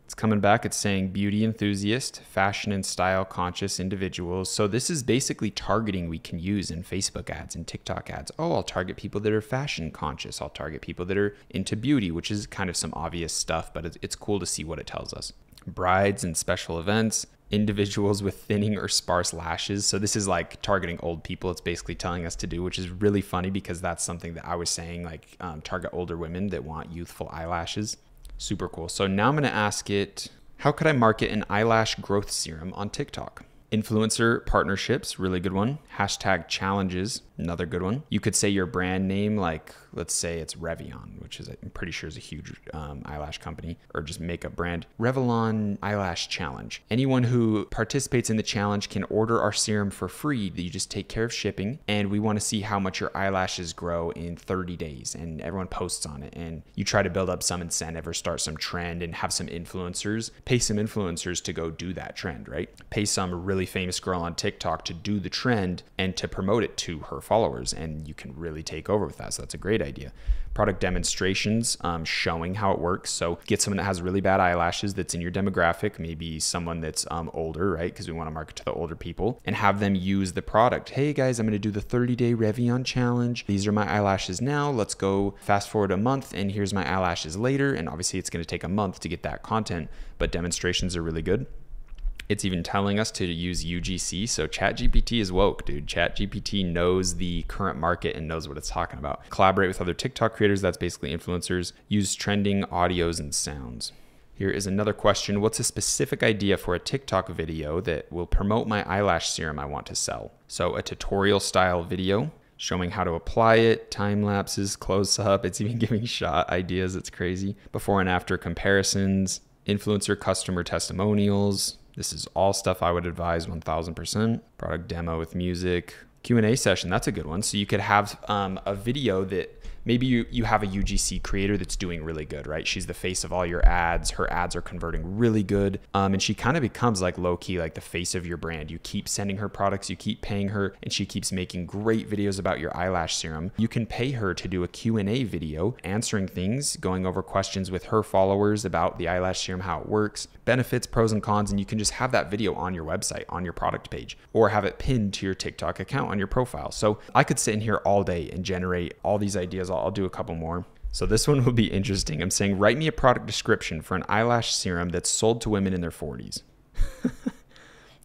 it's coming back. It's saying beauty enthusiast, fashion and style conscious individuals. So this is basically targeting we can use in Facebook ads and TikTok ads. Oh, I'll target people that are fashion conscious. I'll target people that are into beauty, which is kind of some obvious stuff, but it's cool to see what it tells us. Brides and special events, individuals with thinning or sparse lashes. So this is like targeting old people. It's basically telling us to do, which is really funny because that's something that I was saying, like target older women that want youthful eyelashes. Super cool. So now I'm going to ask it, how could I market an eyelash growth serum on TikTok? Influencer partnerships, really good one. Hashtag challenges, another good one. You could say your brand name, like let's say it's Revlon, which is I'm pretty sure is a huge eyelash company, or just makeup brand. Revlon Eyelash Challenge. Anyone who participates in the challenge can order our serum for free. You just take care of shipping, and we want to see how much your eyelashes grow in 30 days, and everyone posts on it, and you try to build up some incentive or start some trend and have some influencers, pay some influencers to go do that trend, right? Pay some really famous girl on TikTok to do the trend and to promote it to her followers, and you can really take over with that. So that's a great idea. Product demonstrations, showing how it works. So get someone that has really bad eyelashes that's in your demographic, maybe someone that's older, right? Because we want to market to the older people, and have them use the product. Hey guys, I'm going to do the 30-day Revlon challenge. These are my eyelashes now. Let's go fast forward a month, and here's my eyelashes later. And obviously it's going to take a month to get that content, but demonstrations are really good. It's even telling us to use UGC. So ChatGPT is woke, dude. ChatGPT knows the current market and knows what it's talking about. Collaborate with other TikTok creators. That's basically influencers. Use trending audios and sounds. Here is another question. What's a specific idea for a TikTok video that will promote my eyelash serum I want to sell? So a tutorial style video showing how to apply it, time lapses, close up. It's even giving shot ideas. It's crazy. Before and after comparisons, influencer customer testimonials. This is all stuff I would advise 1000%. Product demo with music, Q&A session, that's a good one. So you could have a video that maybe you have a UGC creator that's doing really good, right? She's the face of all your ads. Her ads are converting really good. And she kind of becomes like low key, like the face of your brand. You keep sending her products, you keep paying her, and she keeps making great videos about your eyelash serum. You can pay her to do a Q&A video, answering things, going over questions with her followers about the eyelash serum, how it works, benefits, pros and cons, and you can just have that video on your website, on your product page, or have it pinned to your TikTok account on your profile. So I could sit in here all day and generate all these ideas. I'll do a couple more. So this one will be interesting. I'm saying, write me a product description for an eyelash serum that's sold to women in their 40s.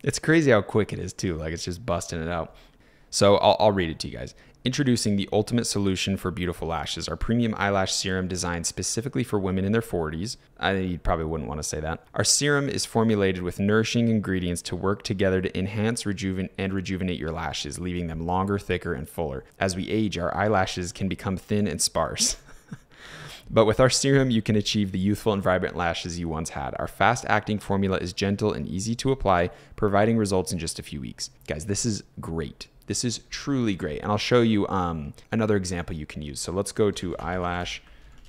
It's crazy how quick it is too. Like it's just busting it out. So I'll read it to you guys. Introducing the ultimate solution for beautiful lashes, our premium eyelash serum designed specifically for women in their 40s. You probably wouldn't want to say that. Our serum is formulated with nourishing ingredients to work together to enhance, rejuvenate your lashes, leaving them longer, thicker, and fuller. As we age, our eyelashes can become thin and sparse. But with our serum, you can achieve the youthful and vibrant lashes you once had. Our fast-acting formula is gentle and easy to apply, providing results in just a few weeks. Guys, this is great. This is truly great. And I'll show you another example you can use. So let's go to eyelash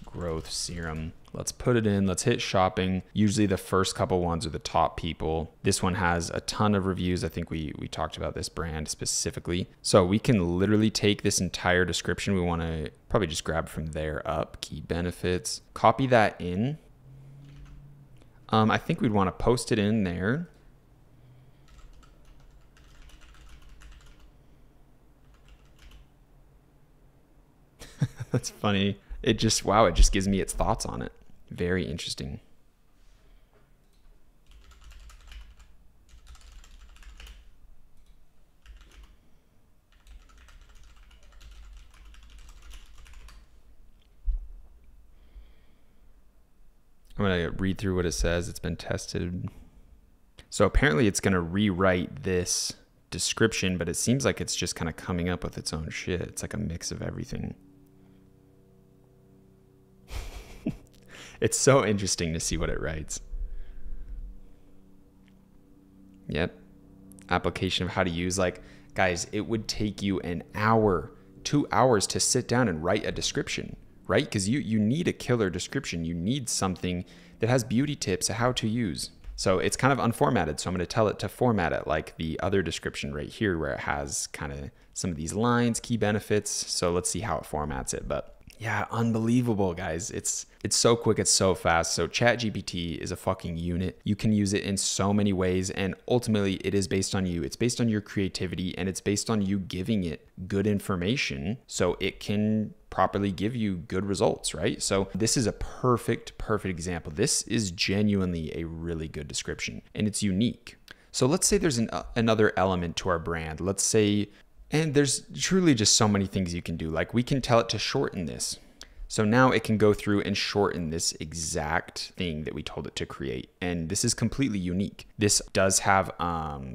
growth serum. Let's put it in. Let's hit shopping. Usually the first couple ones are the top people. This one has a ton of reviews. I think we talked about this brand specifically. So we can literally take this entire description. We want to probably just grab from there up. Key benefits. Copy that in. I think we'd want to post it in there. That's funny. It just gives me its thoughts on it. Very interesting. I'm going to read through what it says. It's been tested. So apparently it's going to rewrite this description, but it seems like it's just kind of coming up with its own shit. It's like a mix of everything. It's so interesting to see what it writes. Yep. Application of how to use. Like, guys, it would take you an hour, 2 hours to sit down and write a description, right? Because you need a killer description. You need something that has beauty tips, how to use. So it's kind of unformatted. So I'm going to tell it to format it like the other description right here, where it has kind of some of these lines, key benefits. So let's see how it formats it. But yeah, unbelievable, guys. It's so quick, it's so fast. So ChatGPT is a fucking unit. You can use it in so many ways, and ultimately it is based on you. It's based on your creativity, and it's based on you giving it good information so it can properly give you good results, right? So this is a perfect example. This is genuinely a really good description, and it's unique. So let's say there's another element to our brand. Let's say, and there's truly just so many things you can do. Like we can tell it to shorten this. So now it can go through and shorten this exact thing that we told it to create. And this is completely unique. This does have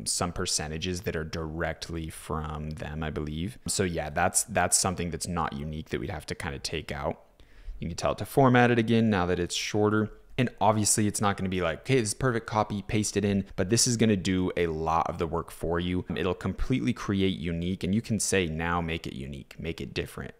some percentages that are directly from them, I believe. So yeah, that's something that's not unique that we'd have to kind of take out. You can tell it to format it again now that it's shorter. And obviously it's not going to be like, okay, this is perfect, copy, paste it in, but this is going to do a lot of the work for you. It'll completely create unique, and you can say, now make it unique, make it different,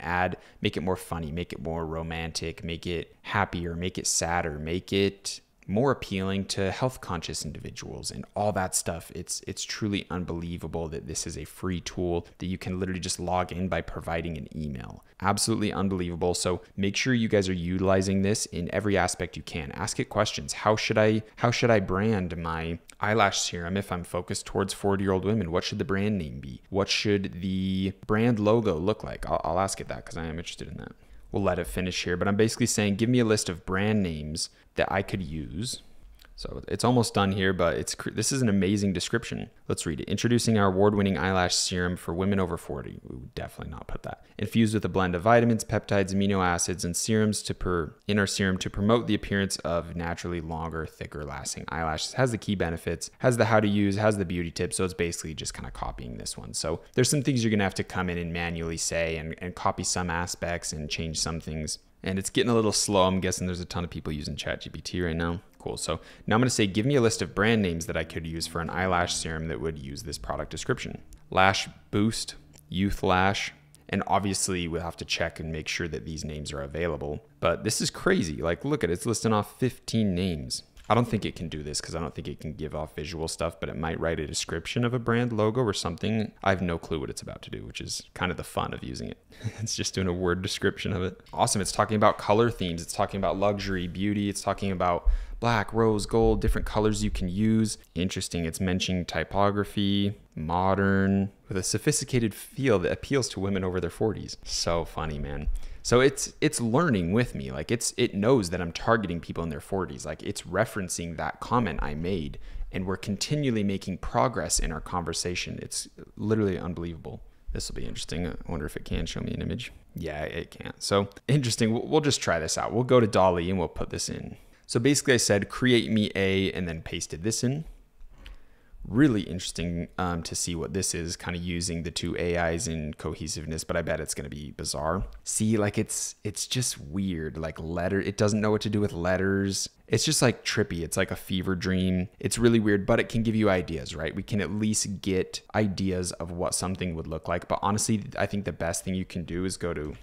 make it more funny, make it more romantic, make it happier, make it sadder, make it more appealing to health conscious individuals and all that stuff. It's truly unbelievable that this is a free tool that you can literally just log in by providing an email. Absolutely unbelievable. So make sure you guys are utilizing this in every aspect you can. Ask it questions. How should I brand my eyelash serum if I'm focused towards 40-year-old women? What should the brand name be? What should the brand logo look like? I'll ask it that because I am interested in that. We'll let it finish here, but I'm basically saying, give me a list of brand names that I could use. So it's almost done here, but this is an amazing description. Let's read it. Introducing our award-winning eyelash serum for women over 40. We would definitely not put that. Infused with a blend of vitamins, peptides, amino acids, and serums in our serum to promote the appearance of naturally longer, thicker lasting eyelashes. Has the key benefits, has the how to use, has the beauty tips. So it's basically just kind of copying this one. So there's some things you're gonna have to come in and manually say and copy some aspects and change some things. And it's getting a little slow. I'm guessing there's a ton of people using ChatGPT right now. Cool. So now I'm going to say, give me a list of brand names that I could use for an eyelash serum that would use this product description. Lash Boost, Youth Lash. And obviously we'll have to check and make sure that these names are available. But this is crazy. Like, look at it, it's listing off 15 names. I don't think it can do this because I don't think it can give off visual stuff, but it might write a description of a brand logo or something. I have no clue what it's about to do, which is kind of the fun of using it. It's just doing a word description of it. Awesome. It's talking about color themes. It's talking about luxury, beauty. It's talking about black, rose, gold, different colors you can use. Interesting. It's mentioning typography, modern, with a sophisticated feel that appeals to women over their 40s. So funny, man. So it's learning with me. Like it knows that I'm targeting people in their 40s. Like it's referencing that comment I made, and we're continually making progress in our conversation. It's literally unbelievable. This will be interesting. I wonder if it can show me an image. Yeah, it can't. So interesting. We'll just try this out. We'll go to DALL-E and we'll put this in. So basically I said, create me a, and then pasted this in. Really interesting to see what this is, kind of using the two AIs in cohesiveness, but I bet it's going to be bizarre. See, like it's just weird, like it doesn't know what to do with letters. It's just like trippy. It's like a fever dream. It's really weird, but it can give you ideas, right? We can at least get ideas of what something would look like. But honestly, I think the best thing you can do is go to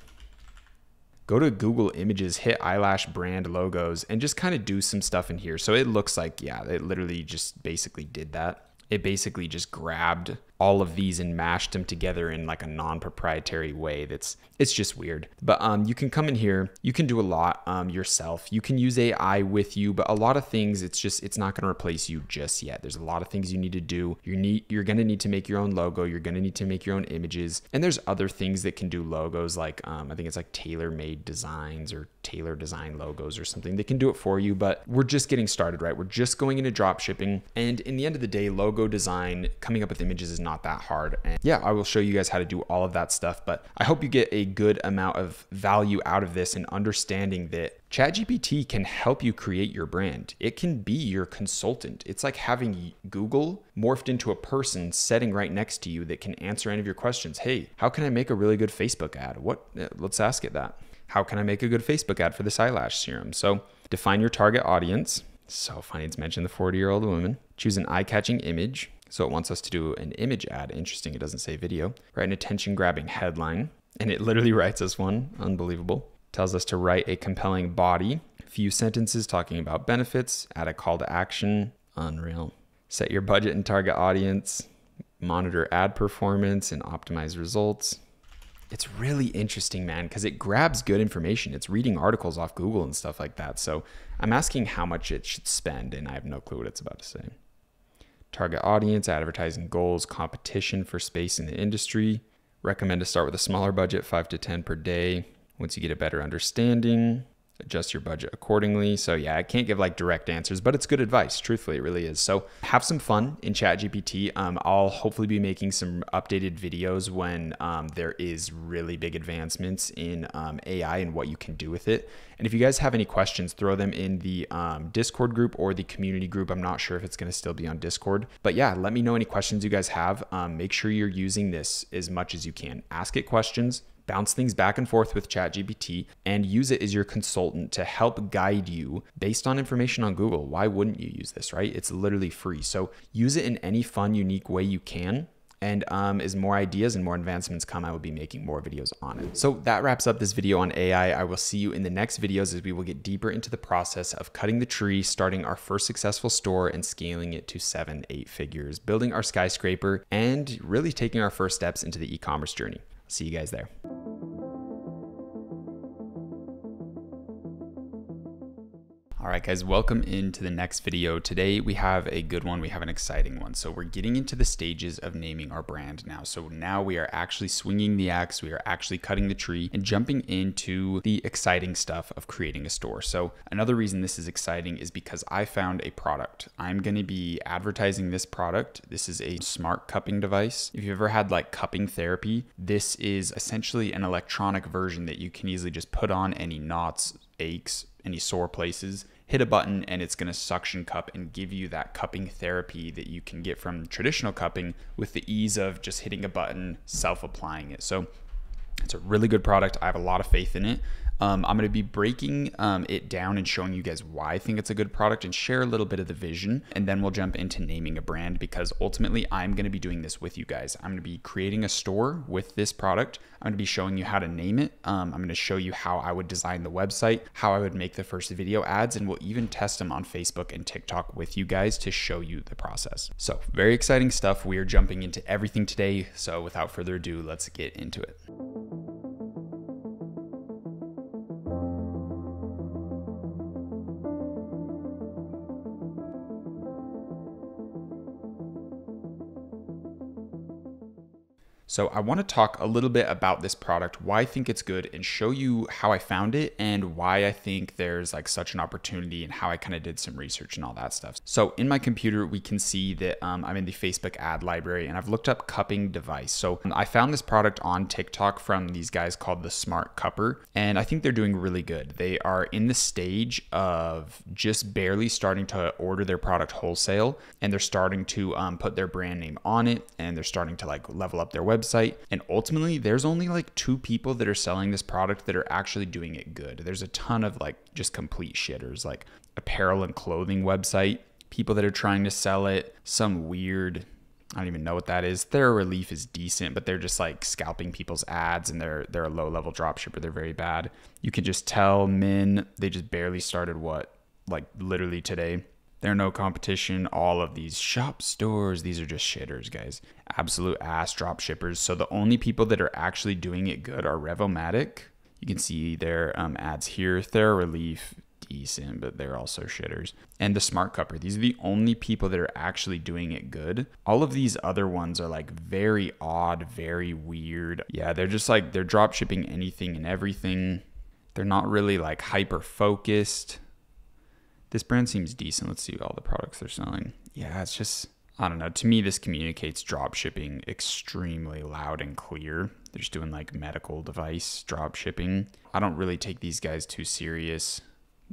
Google Images, hit eyelash brand logos, and just kind of do some stuff in here. So it looks like, yeah, it literally just basically did that. It basically just grabbed all of these and mashed them together in like a non-proprietary way. It's just weird. But you can come in here, you can do a lot yourself. You can use AI with you, but a lot of things, it's not going to replace you just yet. There's a lot of things you need to do. You're going to need to make your own logo. You're going to need to make your own images. And there's other things that can do logos, like I think it's like tailor-made designs or tailor design logos or something. They can do it for you, but we're just getting started, right? We're just going into dropshipping. And in the end of the day, logo design, coming up with images is not that hard. And yeah, I will show you guys how to do all of that stuff, but I hope you get a good amount of value out of this and understanding that ChatGPT can help you create your brand. It can be your consultant. It's like having Google morphed into a person sitting right next to you that can answer any of your questions. Hey, how can I make a really good Facebook ad? Let's ask it that. How can I make a good Facebook ad for this eyelash serum? So define your target audience. So funny, it's mentioned the 40-year-old woman. Choose an eye-catching image. So it wants us to do an image ad. Interesting, it doesn't say video. Write an attention-grabbing headline. And it literally writes us one. Unbelievable. Tells us to write a compelling body. Few sentences talking about benefits. Add a call to action. Unreal. Set your budget and target audience. Monitor ad performance and optimize results. It's really interesting, man, because it grabs good information. It's reading articles off Google and stuff like that. So I'm asking how much it should spend, and I have no clue what it's about to say. Target audience, advertising goals, competition for space in the industry. Recommend to start with a smaller budget, 5 to 10 per day. Once you get a better understanding, adjust your budget accordingly. So yeah, I can't give like direct answers, but it's good advice. Truthfully, it really is. So have some fun in ChatGPT. I'll hopefully be making some updated videos when there is really big advancements in AI and what you can do with it. And if you guys have any questions, throw them in the Discord group or the community group. I'm not sure if it's going to still be on Discord, but yeah, let me know any questions you guys have. Make sure you're using this as much as you can. Ask it questions. Bounce things back and forth with ChatGPT and use it as your consultant to help guide you based on information on Google. Why wouldn't you use this, right? It's literally free. So use it in any fun, unique way you can. And as more ideas and more advancements come, I will be making more videos on it. So that wraps up this video on AI. I will see you in the next videos as we will get deeper into the process of cutting the tree, starting our first successful store and scaling it to 7-8 figures, building our skyscraper, and really taking our first steps into the e-commerce journey. See you guys there. All right, guys, welcome into the next video. Today we have a good one. We have an exciting one. So we're getting into the stages of naming our brand now. So now we are actually swinging the axe. We are actually cutting the tree and jumping into the exciting stuff of creating a store. So another reason this is exciting is because I found a product. I'm going to be advertising this product. This is a smart cupping device. If you've ever had like cupping therapy, this is essentially an electronic version that you can easily just put on any knots, aches, any sore places, hit a button, and it's going to suction cup and give you that cupping therapy that you can get from traditional cupping with the ease of just hitting a button, self-applying it. So it's a really good product. I have a lot of faith in it. I'm going to be breaking it down and showing you guys why I think it's a good product and share a little bit of the vision. And then we'll jump into naming a brand, because ultimately I'm going to be doing this with you guys. I'm going to be creating a store with this product. I'm going to be showing you how to name it. I'm going to show you how I would design the website, how I would make the first video ads, and we'll even test them on Facebook and TikTok with you guys to show you the process. So very exciting stuff. We are jumping into everything today. So without further ado, let's get into it. So I want to talk a little bit about this product, why I think it's good, and show you how I found it and why I think there's like such an opportunity and how I kind of did some research and all that stuff. So in my computer, we can see that I'm in the Facebook ad library, and I've looked up cupping device. So I found this product on TikTok from these guys called the Smart Cupper, and I think they're doing really good. They are in the stage of just barely starting to order their product wholesale, and they're starting to put their brand name on it, and they're starting to like level up their website. And ultimately, there's only like 2 people that are selling this product that are actually doing it good. There's a ton of like just complete shitters, like apparel and clothing website, people that are trying to sell it, some weird, I don't even know what that is. Their relief is decent, but they're just like scalping people's ads, and they're a low level dropshipper. They're very bad. You can just tell they just barely started like literally today. They're no competition. All of these shop stores, these are just shitters, guys. Absolute ass drop shippers. So the only people that are actually doing it good are Revomatic. You can see their ads here. TheraRelief, decent, but they're also shitters. And the Smart Cupper. These are the only people that are actually doing it good. All of these other ones are like very odd, very weird. Yeah, they're just like, they're drop shipping anything and everything. They're not really like hyper focused. This brand seems decent. Let's see all the products they're selling. Yeah, it's just, I don't know. To me, this communicates drop shipping extremely loud and clear. They're just doing like medical device drop shipping. I don't really take these guys too serious.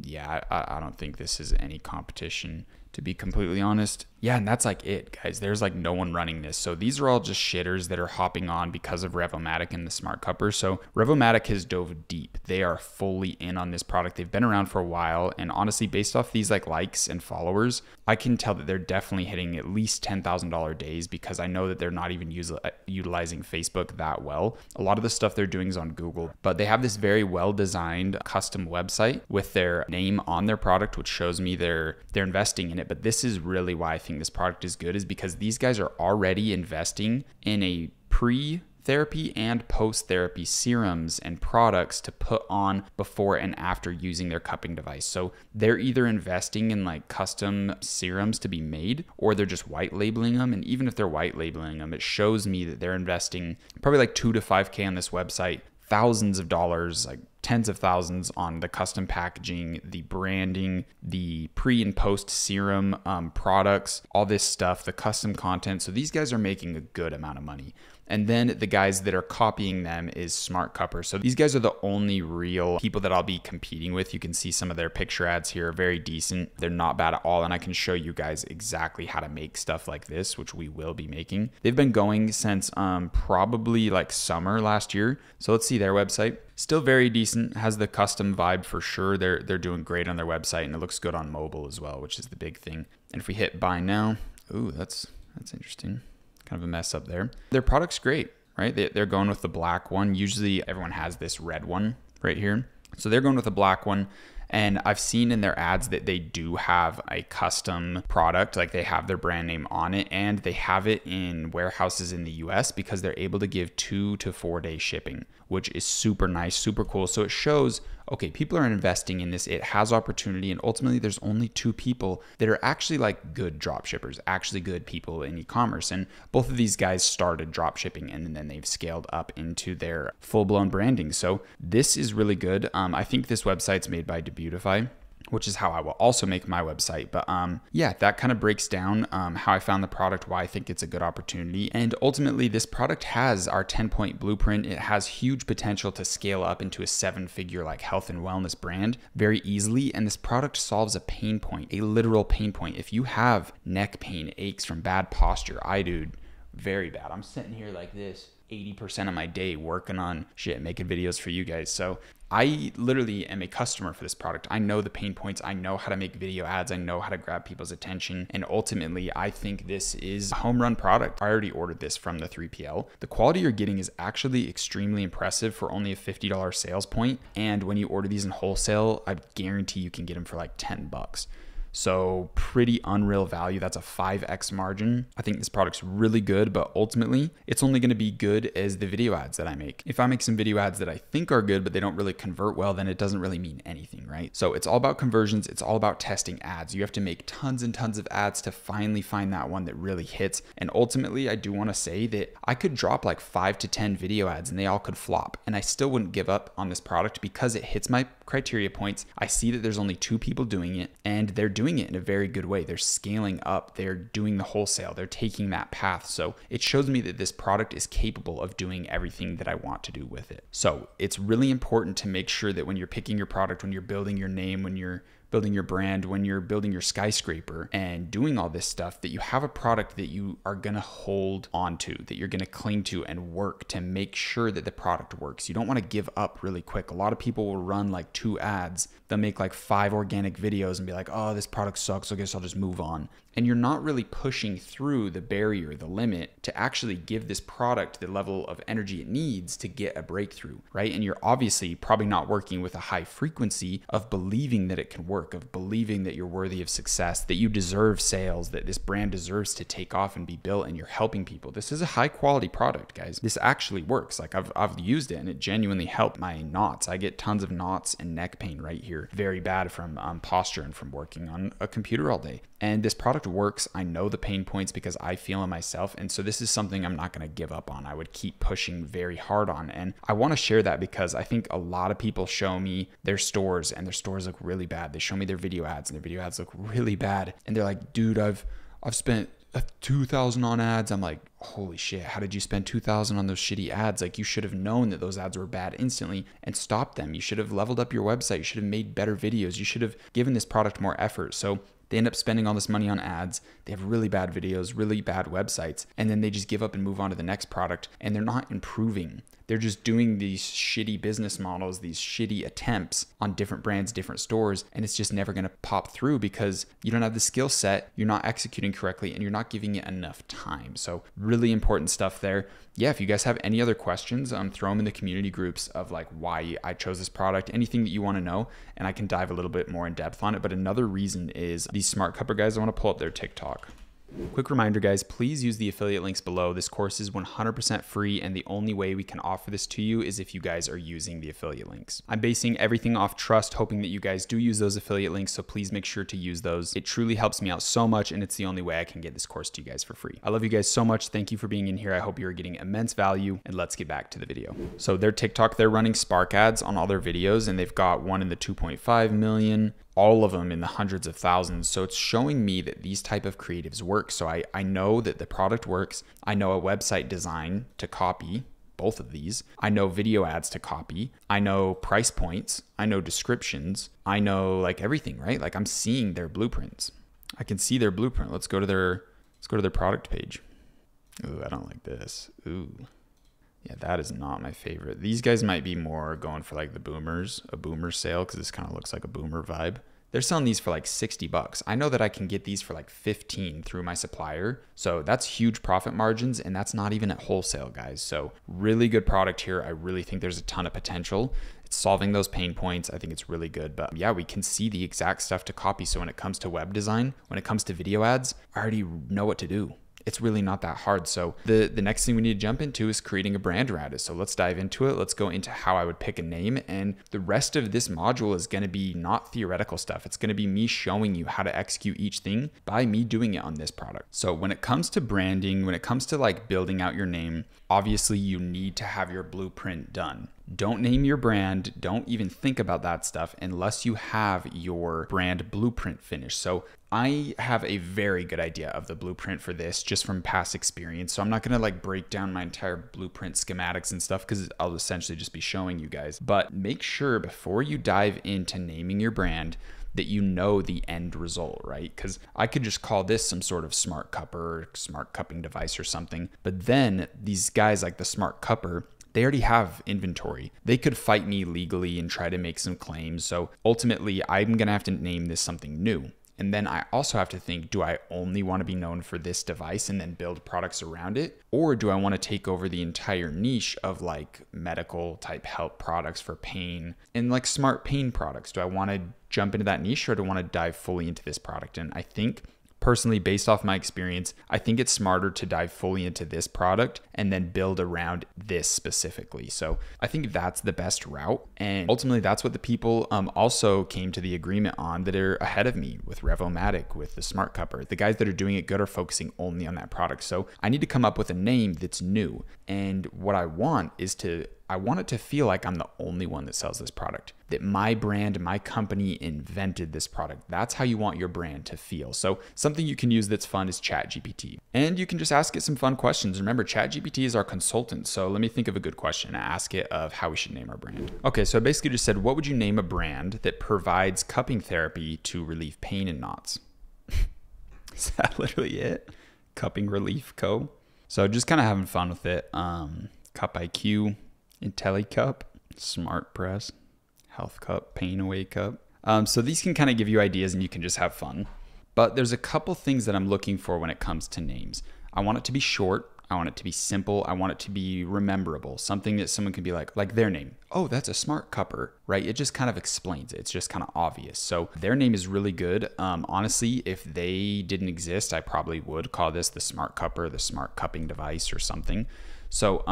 Yeah, I don't think this is any competition, to be completely honest. Yeah, and that's like it, guys. There's like no one running this. So these are all just shitters that are hopping on because of Revomatic and the Smart Cupper. So Revomatic has dove deep. They are fully in on this product. They've been around for a while. And honestly, based off these like likes and followers, I can tell that they're definitely hitting at least $10,000 days, because I know that they're not even utilizing Facebook that well. A lot of the stuff they're doing is on Google, but they have this very well-designed custom website with their name on their product, which shows me they're investing in it. But this is really why I think this product is good, is because these guys are already investing in a pre-therapy and post-therapy serums and products to put on before and after using their cupping device. So they're either investing in like custom serums to be made, or they're just white labeling them. And even if they're white labeling them, it shows me that they're investing probably like $2 to $5K on this website, thousands of dollars, like tens of thousands on the custom packaging, the branding, the pre and post serum products, all this stuff, the custom content. So these guys are making a good amount of money. And then the guys that are copying them is Smart Cupper. So these guys are the only real people that I'll be competing with. You can see some of their picture ads here, very decent. They're not bad at all. And I can show you guys exactly how to make stuff like this, which we will be making. They've been going since probably like summer last year. So let's see their website. Still very decent, has the custom vibe for sure. They're doing great on their website, and it looks good on mobile as well, which is the big thing. And if we hit buy now, ooh, that's interesting. Kind of a mess up there. Their product's great, right? They're going with the black one. Usually everyone has this red one right here. So they're going with the black one. And I've seen in their ads that they do have a custom product, like they have their brand name on it, and they have it in warehouses in the US because they're able to give 2 to 4 day shipping, which is super nice, super cool. So it shows, okay, people are investing in this. It has opportunity. And ultimately there's only 2 people that are actually like good drop shippers, actually good people in e-commerce. And both of these guys started drop shipping, and then they've scaled up into their full blown branding. So this is really good. I think this website's made by Debutify, which is how I will also make my website. But yeah, that kind of breaks down how I found the product, why I think it's a good opportunity. And ultimately, this product has our 10-point blueprint. It has huge potential to scale up into a 7-figure like health and wellness brand very easily. And this product solves a pain point, a literal pain point. If you have neck pain, aches from bad posture, I do very bad. I'm sitting here like this 80% of my day working on shit, making videos for you guys. So I literally am a customer for this product. I know the pain points. I know how to make video ads. I know how to grab people's attention. And ultimately, I think this is a home run product. I already ordered this from the 3PL. The quality you're getting is actually extremely impressive for only a $50 sales point. And when you order these in wholesale, I guarantee you can get them for like $10. So pretty unreal value. That's a 5x margin. I think this product's really good, but ultimately it's only going to be good as the video ads that I make. If I make some video ads that I think are good, but they don't really convert well, then it doesn't really mean anything, right? So it's all about conversions. It's all about testing ads. You have to make tons and tons of ads to finally find that one that really hits. And ultimately, I do want to say that I could drop like 5 to 10 video ads and they all could flop. And I still wouldn't give up on this product because it hits my criteria points. I see that there's only 2 people doing it and they're doing it in a very good way. They're scaling up. They're doing the wholesale. They're taking that path. So it shows me that this product is capable of doing everything that I want to do with it. So it's really important to make sure that when you're picking your product, when you're building your name, when you're building your brand, when you're building your skyscraper and doing all this stuff, that you have a product that you are going to hold onto, that you're going to cling to and work to make sure that the product works. You don't want to give up really quick. A lot of people will run like 2 ads. They'll make like 5 organic videos and be like, oh, this product sucks. I guess I'll just move on. And you're not really pushing through the barrier, the limit, to actually give this product the level of energy it needs to get a breakthrough, right? And you're obviously probably not working with a high frequency of believing that it can work, of believing that you're worthy of success, that you deserve sales, that this brand deserves to take off and be built, and you're helping people. This is a high quality product, guys. This actually works. Like I've used it and it genuinely helped my knots. I get tons of knots and neck pain right here. Very bad from posture and from working on a computer all day. And this product works. I know the pain points because I feel them myself. And so this is something I'm not going to give up on. I would keep pushing very hard on. And I want to share that because I think a lot of people show me their stores and their stores look really bad. They show me their video ads and their video ads look really bad. And they're like, dude, I've spent $2,000 on ads. I'm like, holy shit, how did you spend $2,000 on those shitty ads? Like, you should have known that those ads were bad instantly and stopped them. You should have leveled up your website. You should have made better videos. You should have given this product more effort. So they end up spending all this money on ads. They have really bad videos, really bad websites, and then they just give up and move on to the next product, and they're not improving. They're just doing these shitty business models, these shitty attempts on different brands, different stores, and it's just never going to pop through because you don't have the skill set, you're not executing correctly, and you're not giving it enough time. So really important stuff there. Yeah, if you guys have any other questions, throw them in the community groups of like why I chose this product, anything that you want to know, and I can dive a little bit more in depth on it. But another reason is these smart cupper guys, I want to pull up their TikTok. Quick reminder, guys, please use the affiliate links below. This course is 100% free, and the only way we can offer this to you is if you guys are using the affiliate links. I'm basing everything off trust, hoping that you guys do use those affiliate links, so please make sure to use those. It truly helps me out so much, and it's the only way I can get this course to you guys for free. I love you guys so much. Thank you for being in here. I hope you're getting immense value, and let's get back to the video. So their TikTok, they're running Spark ads on all their videos, and they've got one in the 2.5 million, all of them in the hundreds of thousands. So it's showing me that these type of creatives work. So I know that the product works. I know a website design to copy both of these. I know video ads to copy. I know price points. I know descriptions. I know like everything, right? Like I'm seeing their blueprints. I can see their blueprint. Let's go to their product page. Ooh, I don't like this. Ooh. Yeah, that is not my favorite. These guys might be more going for like the boomers, a boomer sale, because this kind of looks like a boomer vibe. They're selling these for like $60. I know that I can get these for like 15 through my supplier. So that's huge profit margins, and that's not even at wholesale, guys. So really good product here. I really think there's a ton of potential. It's solving those pain points. I think it's really good. But yeah, we can see the exact stuff to copy. So when it comes to web design, when it comes to video ads, I already know what to do. It's really not that hard. So the next thing we need to jump into is creating a brand around it. So let's dive into it. Let's go into how I would pick a name. And the rest of this module is going to be not theoretical stuff. It's going to be me showing you how to execute each thing by me doing it on this product. So when it comes to branding, when it comes to like building out your name, obviously you need to have your blueprint done. Don't name your brand. Don't even think about that stuff unless you have your brand blueprint finished. So I have a very good idea of the blueprint for this just from past experience. So I'm not going to like break down my entire blueprint schematics and stuff because I'll essentially just be showing you guys. But make sure before you dive into naming your brand that you know the end result, right? Because I could just call this some sort of smart cupper, smart cupping device or something. But then these guys like the smart cupper, they already have inventory. They could fight me legally and try to make some claims. So ultimately, I'm going to have to name this something new. And then I also have to think, do I only want to be known for this device and then build products around it? Or do I want to take over the entire niche of like medical type help products for pain and like smart pain products? Do I want to jump into that niche, or do I want to dive fully into this product? And I think personally, based off my experience, I think it's smarter to dive fully into this product and then build around this specifically. So I think that's the best route. And ultimately, that's what the people also came to the agreement on that are ahead of me with Revomatic, with the Smart Cupper. The guys that are doing it good are focusing only on that product. So I need to come up with a name that's new. And what I want is I want it to feel like I'm the only one that sells this product, that my brand, my company invented this product. That's how you want your brand to feel. So something you can use that's fun is ChatGPT. And you can just ask it some fun questions. Remember, ChatGPT is our consultant. So let me think of a good question to ask it of how we should name our brand. Okay, so I basically just said, what would you name a brand that provides cupping therapy to relieve pain and knots? Is that literally it? Cupping Relief Co. So just kind of having fun with it. Cup IQ, IntelliCup, Smart Press, Health Cup, Pain Away Cup. So these can kind of give you ideas and you can just have fun. But there's a couple things that I'm looking for when it comes to names. I want it to be short. I want it to be simple. I want it to be rememberable. Something that someone can be like their name. Oh, that's a Smart Cupper, right? It just kind of explains it. It's just kind of obvious. So their name is really good. Honestly, if they didn't exist, I probably would call this the Smart Cupper, the Smart Cupping Device or something. So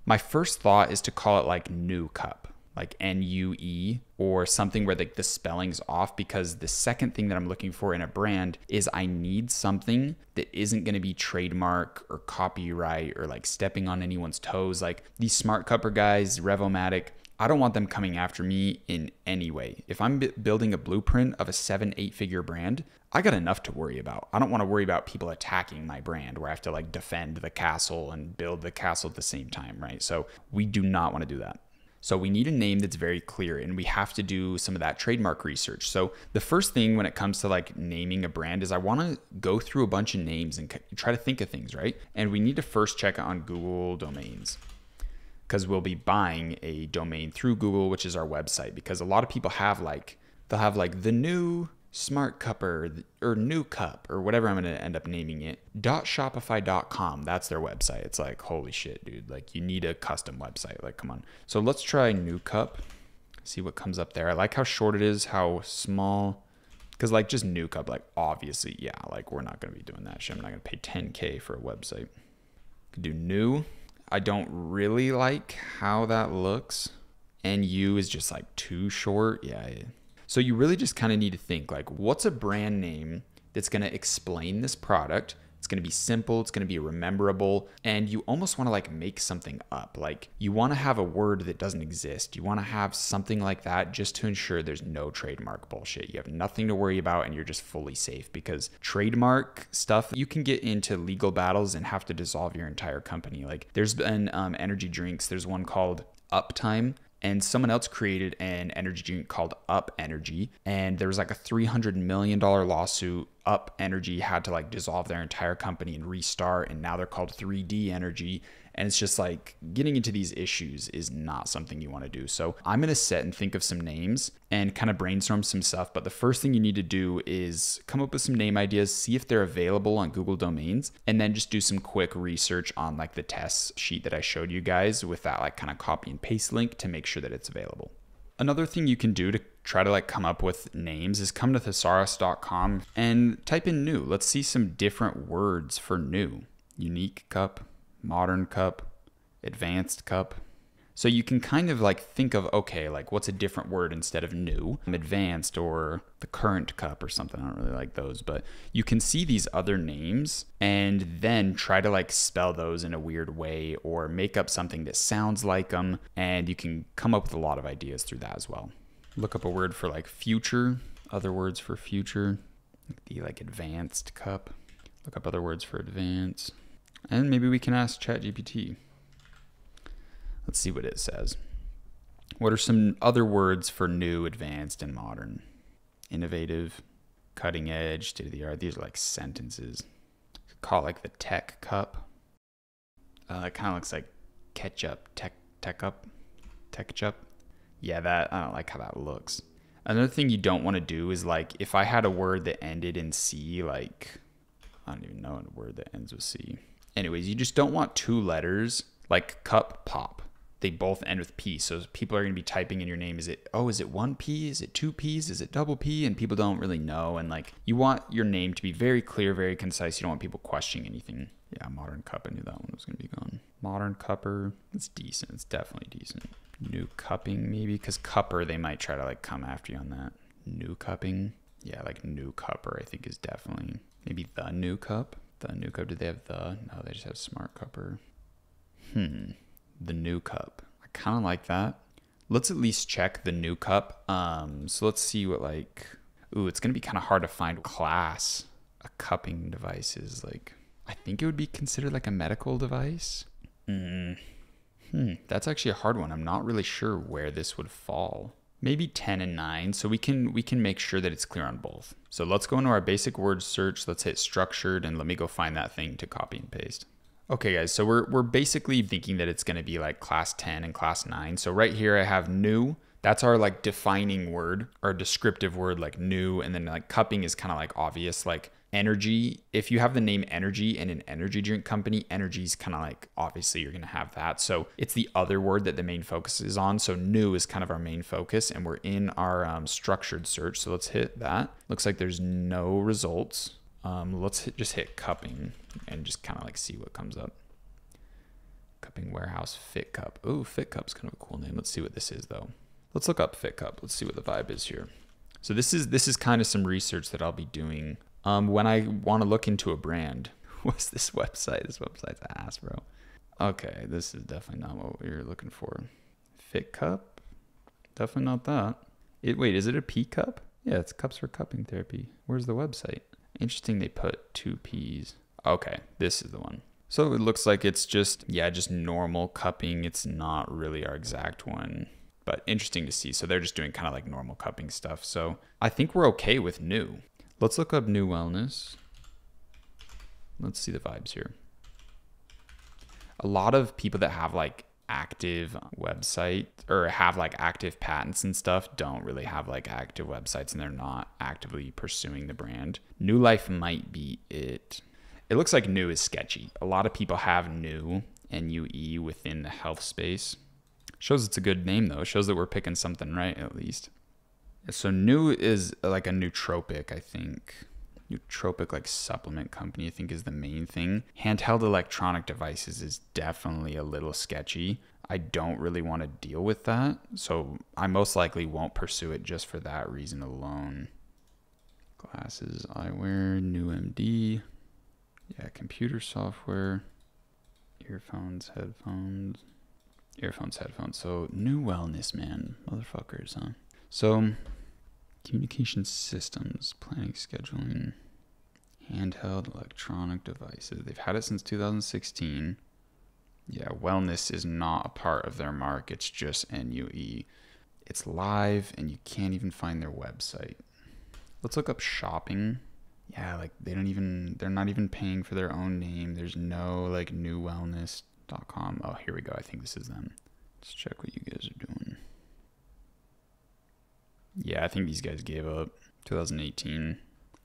my first thought is to call it like New Cup, like NUE, or something where the spelling's off, because the second thing that I'm looking for in a brand is I need something that isn't going to be trademark or copyright or like stepping on anyone's toes. Like these Smart Cupper guys, Revomatic, I don't want them coming after me in any way. If I'm building a blueprint of a 7-8 figure brand, I got enough to worry about. I don't want to worry about people attacking my brand where I have to like defend the castle and build the castle at the same time, right? So we do not want to do that. So we need a name that's very clear, and we have to do some of that trademark research. So the first thing when it comes to like naming a brand is I want to go through a bunch of names and try to think of things, right? And we need to first check it on Google domains, because we'll be buying a domain through Google, which is our website. Because a lot of people have they'll have like the new Smart Cupper or New Cup or whatever I'm going to end up naming it, .shopify.com. That's their website. It's like, holy shit, dude. Like you need a custom website. Like, come on. So let's try New Cup. See what comes up there. I like how short it is, how small. Because like just New Cup, like obviously, yeah, like we're not going to be doing that shit. I'm not going to pay $10K for a website. Could do new. I don't really like how that looks. NU is just like too short. Yeah. So you really just kind of need to think like, what's a brand name that's going to explain this product? It's going to be simple. It's going to be rememberable. And you almost want to like make something up. Like you want to have a word that doesn't exist. You want to have something like that just to ensure there's no trademark bullshit. You have nothing to worry about and you're just fully safe, because trademark stuff, you can get into legal battles and have to dissolve your entire company. Like there's been energy drinks. There's one called Uptime. And someone else created an energy drink called Up Energy. And there was like a $300 million lawsuit. Up Energy had to like dissolve their entire company and restart. And now they're called 3D Energy. And it's just like getting into these issues is not something you want to do. So I'm going to sit and think of some names and kind of brainstorm some stuff. But the first thing you need to do is come up with some name ideas, see if they're available on Google domains, and then just do some quick research on like the test sheet that I showed you guys with that like kind of copy and paste link to make sure that it's available. Another thing you can do to try to like come up with names is come to thesaurus.com and type in new. Let's see some different words for new. Unique cup, modern cup, advanced cup. So you can kind of like think of, okay, like what's a different word instead of new, advanced, or the current cup or something. I don't really like those, but you can see these other names and then try to like spell those in a weird way or make up something that sounds like them. And you can come up with a lot of ideas through that as well. Look up a word for like future, other words for future, the like advanced cup. Look up other words for advanced. And maybe we can ask ChatGPT. Let's see what it says. What are some other words for new, advanced, and modern? Innovative, cutting edge, state of the art. These are like sentences. Call it like the tech cup. It kind of looks like ketchup, tech Tekchup. Yeah, that, I don't like how that looks. Another thing you don't want to do is like, if I had a word that ended in C, like, I don't even know a word that ends with C. Anyways, you just don't want two letters like cup, pop. They both end with P. So people are going to be typing in your name. Is it one P? Is it two P's? Is it double P? And people don't really know. And like, you want your name to be very clear, very concise. You don't want people questioning anything. Yeah, Modern Cup. I knew that one was going to be gone. Modern Cupper. It's decent. It's definitely decent. New Cupping maybe, because Cupper, they might try to like come after you on that. New Cupping. Yeah, like New Cupper I think is definitely, maybe The New Cup. The New Cup, did they have the? No, they just have Smart Cupper. The New Cup. I kind of like that. Let's at least check the New Cup. So let's see what like, ooh, it's going to be kind of hard to find class a cupping device is. Like, I think it would be considered like a medical device. That's actually a hard one. I'm not really sure where this would fall. Maybe 10 and 9. So we can make sure that it's clear on both. So let's go into our basic word search. Let's hit structured and let me go find that thing to copy and paste. Okay guys, so we're basically thinking that it's going to be like class 10 and class 9. So right here I have new. That's our like defining word, or descriptive word, like new. And then like cupping is kind of like obvious, like energy. If you have the name energy and an energy drink company, energy is kind of like, obviously you're going to have that. So it's the other word that the main focus is on. So new is kind of our main focus, and we're in our structured search. So let's hit that. Looks like there's no results. Let's just hit cupping and just kind of like see what comes up. Cupping warehouse fit cup. Oh, fit cup's kind of a cool name. Let's see what this is though. Let's look up fit cup. Let's see what the vibe is here. So this is kind of some research that I'll be doing when I want to look into a brand. What's this website? This website's ass, bro. Okay, this is definitely not what we're looking for. Fit cup? Definitely not that. Wait, is it a P cup? Yeah, it's cups for cupping therapy. Where's the website? Interesting, they put 2 P's. Okay, this is the one. So it looks like it's just normal cupping. It's not really our exact one, but interesting to see. So they're just doing kind of like normal cupping stuff. So I think we're okay with new. Let's look up new wellness. Let's see the vibes here. A lot of people that have like active website or have like active patents and stuff don't really have like active websites, and they're not actively pursuing the brand. New Life might be it. It looks like new is sketchy. A lot of people have new, N-U-E, within the health space. Shows it's a good name though. Shows that we're picking something right at least. So new is like a nootropic, I think. Nootropic like supplement company, I think, is the main thing. Handheld electronic devices is definitely a little sketchy. I don't really want to deal with that, so I most likely won't pursue it just for that reason alone. Glasses, eyewear, new MD. Yeah, computer software. Earphones, headphones. Earphones, headphones. So new wellness, man. Motherfuckers, huh? So communication systems, planning, scheduling, handheld electronic devices. They've had it since 2016. Yeah, wellness is not a part of their mark. It's just NUE. It's live and you can't even find their website. Let's look up shopping. Yeah, like they're not even paying for their own name. There's no like newwellness.com. Oh, here we go. I think this is them. Let's check what you guys are doing. Yeah, I think these guys gave up. 2018.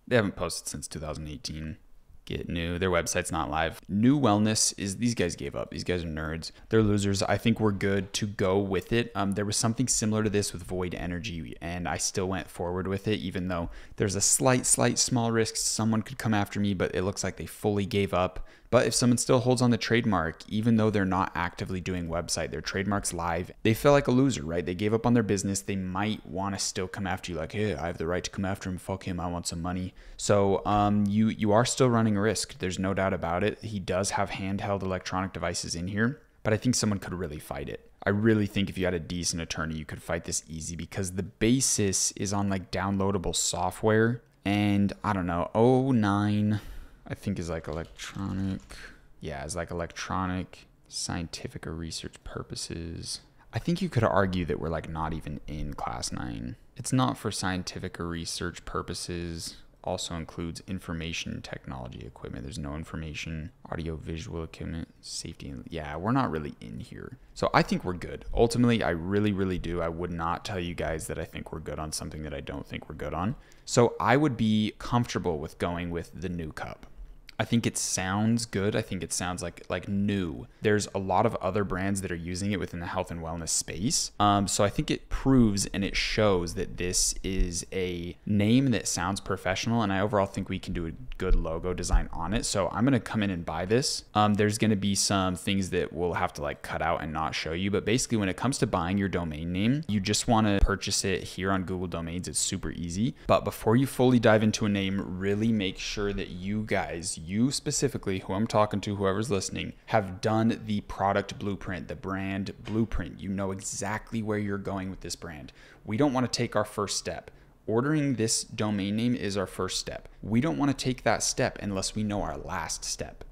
They haven't posted since 2018. Get new. Their website's not live. New wellness is, these guys gave up. These guys are nerds. They're losers. I think we're good to go with it. There was something similar to this with Void Energy, and I still went forward with it, even though there's a slight small risk someone could come after me, but it looks like they fully gave up. But if someone still holds on the trademark, even though they're not actively doing website, their trademark's live, they feel like a loser, right? They gave up on their business. They might want to still come after you like, hey, I have the right to come after him. Fuck him. I want some money. So you are still running a risk. There's no doubt about it. He does have handheld electronic devices in here, but I think someone could really fight it. I really think if you had a decent attorney, you could fight this easy, because the basis is on like downloadable software. And I don't know, 09... I think is like electronic. Yeah, it's like electronic, scientific or research purposes. I think you could argue that we're like not even in class 9. It's not for scientific or research purposes. also includes information technology equipment. There's no information, audio visual equipment, safety. Yeah, we're not really in here. So I think we're good. Ultimately, I really do. I would not tell you guys that I think we're good on something that I don't think we're good on. So I would be comfortable with going with the new cup. I think it sounds good. I think it sounds like new. There's a lot of other brands that are using it within the health and wellness space. So I think it proves and it shows that this is a name that sounds professional, and I overall think we can do a good logo design on it. So I'm gonna come in and buy this. There's gonna be some things that we'll have to like cut out and not show you, but basically when it comes to buying your domain name, you just wanna purchase it here on Google Domains. It's super easy. But before you fully dive into a name, really make sure that you guys, you specifically, who I'm talking to, whoever's listening, have done the product blueprint, the brand blueprint. You know exactly where you're going with this brand. We don't want to take our first step. Ordering this domain name is our first step. We don't want to take that step unless we know our last step,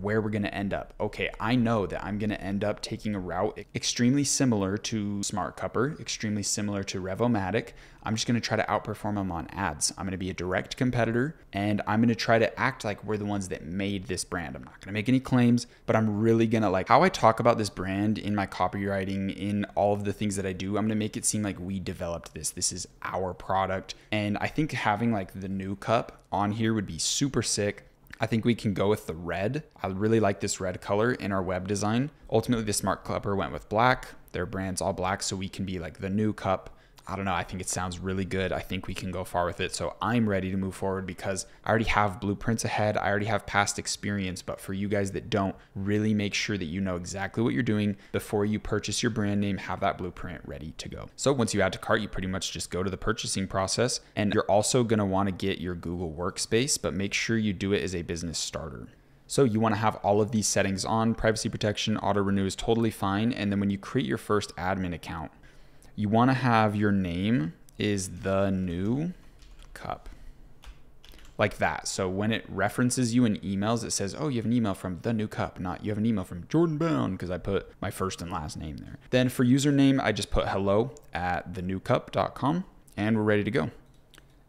where we're going to end up. Okay, I know that I'm going to end up taking a route extremely similar to SmartCupper, extremely similar to Revomatic. I'm just going to try to outperform them on ads. I'm going to be a direct competitor, and I'm going to try to act like we're the ones that made this brand. I'm not going to make any claims, but I'm really going to, like, how I talk about this brand in my copywriting, in all of the things that I do, I'm going to make it seem like we developed this. This is our product. And I think having like the new cup on here would be super sick. I think we can go with the red. I really like this red color in our web design. Ultimately, the SmartCupper went with black. Their brand's all black, so we can be like the new cup. I don't know. I think it sounds really good. I think we can go far with it. So I'm ready to move forward because I already have blueprints ahead. I already have past experience. But for you guys that don't, really make sure that you know exactly what you're doing before you purchase your brand name. Have that blueprint ready to go. So once you add to cart, you pretty much just go to the purchasing process. And you're also going to want to get your Google Workspace, but make sure you do it as a business starter. So you want to have all of these settings on. Privacy protection, auto renew is totally fine. And then when you create your first admin account, you want to have your name is the new cup, like that. So when it references you in emails, it says, oh, you have an email from the new cup, not you have an email from Jordan Bown, because I put my first and last name there. Then for username, I just put hello@thenewcup.com, and we're ready to go.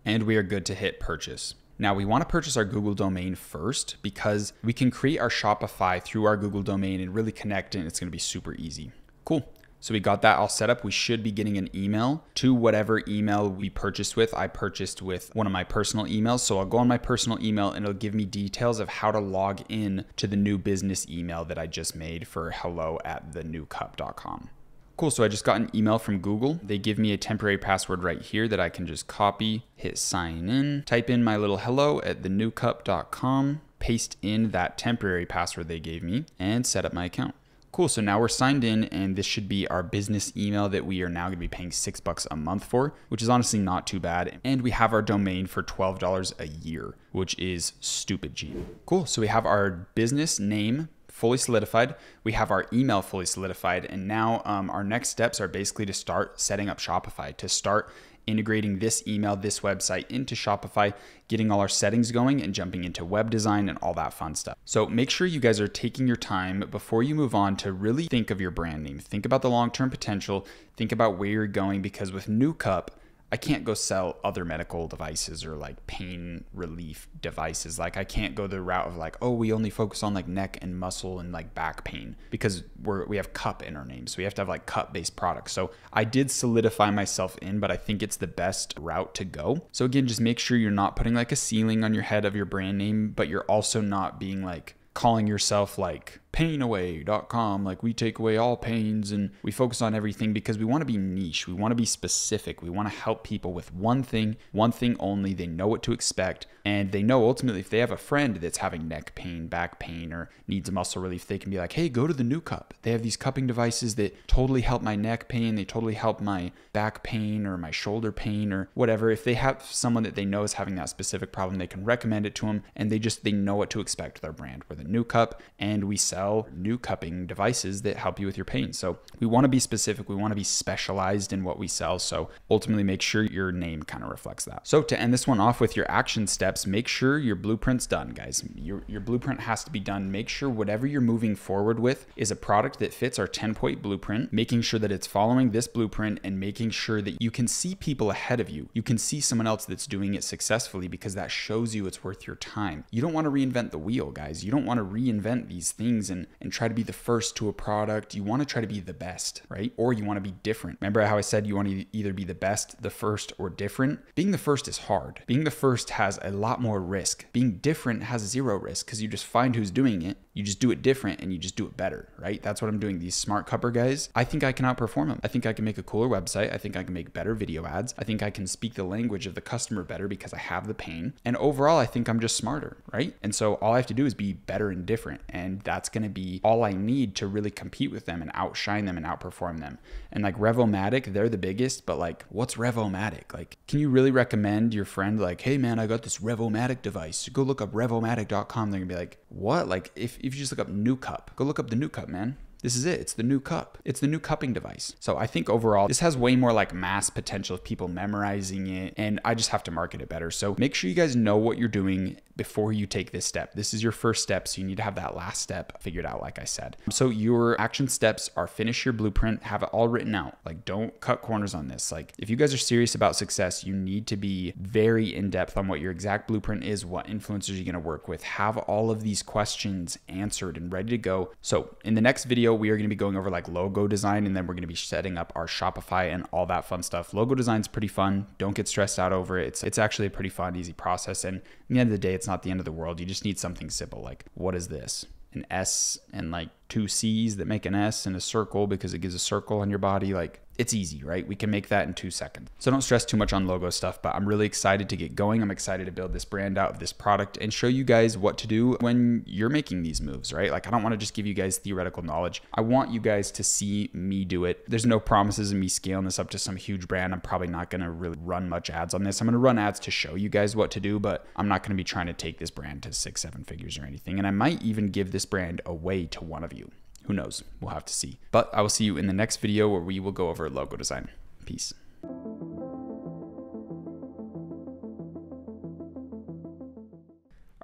And we are good to hit purchase. Now we want to purchase our Google domain first because we can create our Shopify through our Google domain and really connect it, and it's going to be super easy. Cool. So we got that all set up. We should be getting an email to whatever email we purchased with. I purchased with one of my personal emails. So I'll go on my personal email and it'll give me details of how to log in to the new business email that I just made for hello@thenewcup.com. Cool, so I just got an email from Google. They give me a temporary password right here that I can just copy, hit sign in, type in my little hello@thenewcup.com, paste in that temporary password they gave me, and set up my account. Cool, so now we're signed in, and this should be our business email that we are now gonna be paying $6 a month for, which is honestly not too bad. And we have our domain for $12 a year, which is stupid cheap. Cool, so we have our business name fully solidified. We have our email fully solidified. And now our next steps are basically to start setting up Shopify, to start integrating this email, this website into Shopify, getting all our settings going and jumping into web design and all that fun stuff. So make sure you guys are taking your time before you move on to really think of your brand name. Think about the long-term potential, think about where you're going, because with New Cup, I can't go sell other medical devices or like pain relief devices. Like I can't go the route of like, oh, we only focus on like neck and muscle and like back pain, because we have cup in our name. So we have to have like cup based products. So I did solidify myself in, but I think it's the best route to go. So again, just make sure you're not putting like a ceiling on your head of your brand name, but you're also not being like calling yourself like painaway.com, like we take away all pains and we focus on everything, because we want to be niche. We want to be specific. We want to help people with one thing only. They know what to expect, and they know ultimately if they have a friend that's having neck pain, back pain, or needs a muscle relief, they can be like, hey, go to the New Cup. They have these cupping devices that totally help my neck pain. They totally help my back pain or my shoulder pain or whatever. If they have someone that they know is having that specific problem, they can recommend it to them, and they know what to expect with our brand. We're the New Cup, and we sell sell new cupping devices that help you with your pain. So we want to be specific. We want to be specialized in what we sell. So ultimately make sure your name kind of reflects that. So to end this one off with your action steps, make sure your blueprint's done, guys. Your blueprint has to be done. Make sure whatever you're moving forward with is a product that fits our 10-point blueprint, making sure that it's following this blueprint and making sure that you can see people ahead of you. You can see someone else that's doing it successfully because that shows you it's worth your time. You don't want to reinvent the wheel, guys. You don't want to reinvent these things and try to be the first to a product. You want to try to be the best, right? Or you want to be different. Remember how I said you want to either be the best, the first, or different? Being the first is hard. Being the first has a lot more risk. Being different has zero risk because you just find who's doing it. You just do it different and you just do it better, right? That's what I'm doing. These smart cupper guys, I think I can outperform them. I think I can make a cooler website. I think I can make better video ads. I think I can speak the language of the customer better because I have the pain. And overall, I think I'm just smarter, right? And so all I have to do is be better and different. And that's going to be all I need to really compete with them and outshine them and outperform them. And like Revomatic, they're the biggest, but like, what's Revomatic? Like, can you really recommend your friend like, hey man, I got this Revomatic device. Go look up revomatic.com. They're gonna be like, what? Like if you just look up new cup, go look up the new cup, man. This is it. It's the new cup. It's the new cupping device. So I think overall, this has way more like mass potential of people memorizing it, and I just have to market it better. So make sure you guys know what you're doing before you take this step. This is your first step, so you need to have that last step figured out, like I said. So your action steps are finish your blueprint, have it all written out. Like, don't cut corners on this. Like, if you guys are serious about success, you need to be very in-depth on what your exact blueprint is, what influencers you're gonna work with, have all of these questions answered and ready to go. So in the next video, we are gonna be going over like logo design, and then we're gonna be setting up our Shopify and all that fun stuff. Logo design is pretty fun. Don't get stressed out over it. It's actually a pretty fun, easy process. And at the end of the day, it's not the end of the world. You just need something simple. Like, what is this? An S and like 2 C's that make an S and a circle because it gives a circle on your body. Like, it's easy, right? We can make that in 2 seconds. So don't stress too much on logo stuff, but I'm really excited to get going. I'm excited to build this brand out of this product and show you guys what to do when you're making these moves, right? Like, I don't want to just give you guys theoretical knowledge. I want you guys to see me do it. There's no promises of me scaling this up to some huge brand. I'm probably not going to really run much ads on this. I'm going to run ads to show you guys what to do, but I'm not going to be trying to take this brand to 6-7 figures or anything. And I might even give this brand away to one of you. Who knows? We'll have to see. But I will see you in the next video where we will go over logo design. Peace. All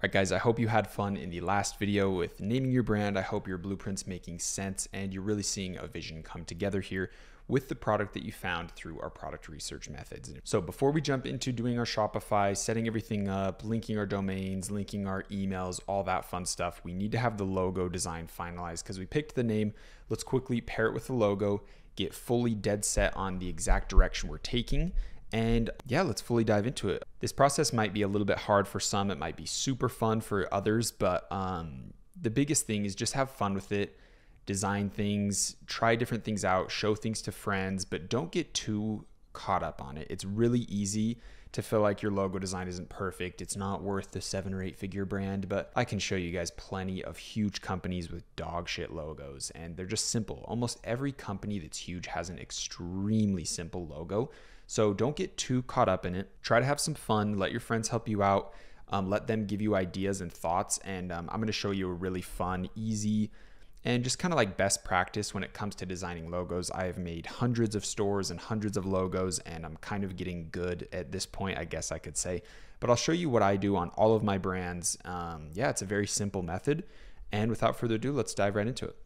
right, guys, I hope you had fun in the last video with naming your brand. I hope your blueprint's making sense and you're really seeing a vision come together here with the product that you found through our product research methods. So before we jump into doing our Shopify, setting everything up, linking our domains, linking our emails, all that fun stuff, we need to have the logo design finalized because we picked the name. Let's quickly pair it with the logo, get fully dead set on the exact direction we're taking. And yeah, let's fully dive into it. This process might be a little bit hard for some. It might be super fun for others, but the biggest thing is just have fun with it. Design things, try different things out, show things to friends, but don't get too caught up on it. It's really easy to feel like your logo design isn't perfect. It's not worth the 7 or 8 figure brand, but I can show you guys plenty of huge companies with dog shit logos, and they're just simple. Almost every company that's huge has an extremely simple logo. So don't get too caught up in it. Try to have some fun, let your friends help you out, let them give you ideas and thoughts, and I'm gonna show you a really fun, easy, and just kind of like best practice when it comes to designing logos. I have made hundreds of stores and hundreds of logos, and I'm kind of getting good at this point, I guess I could say. But I'll show you what I do on all of my brands. Yeah, it's a very simple method. And without further ado, let's dive right into it.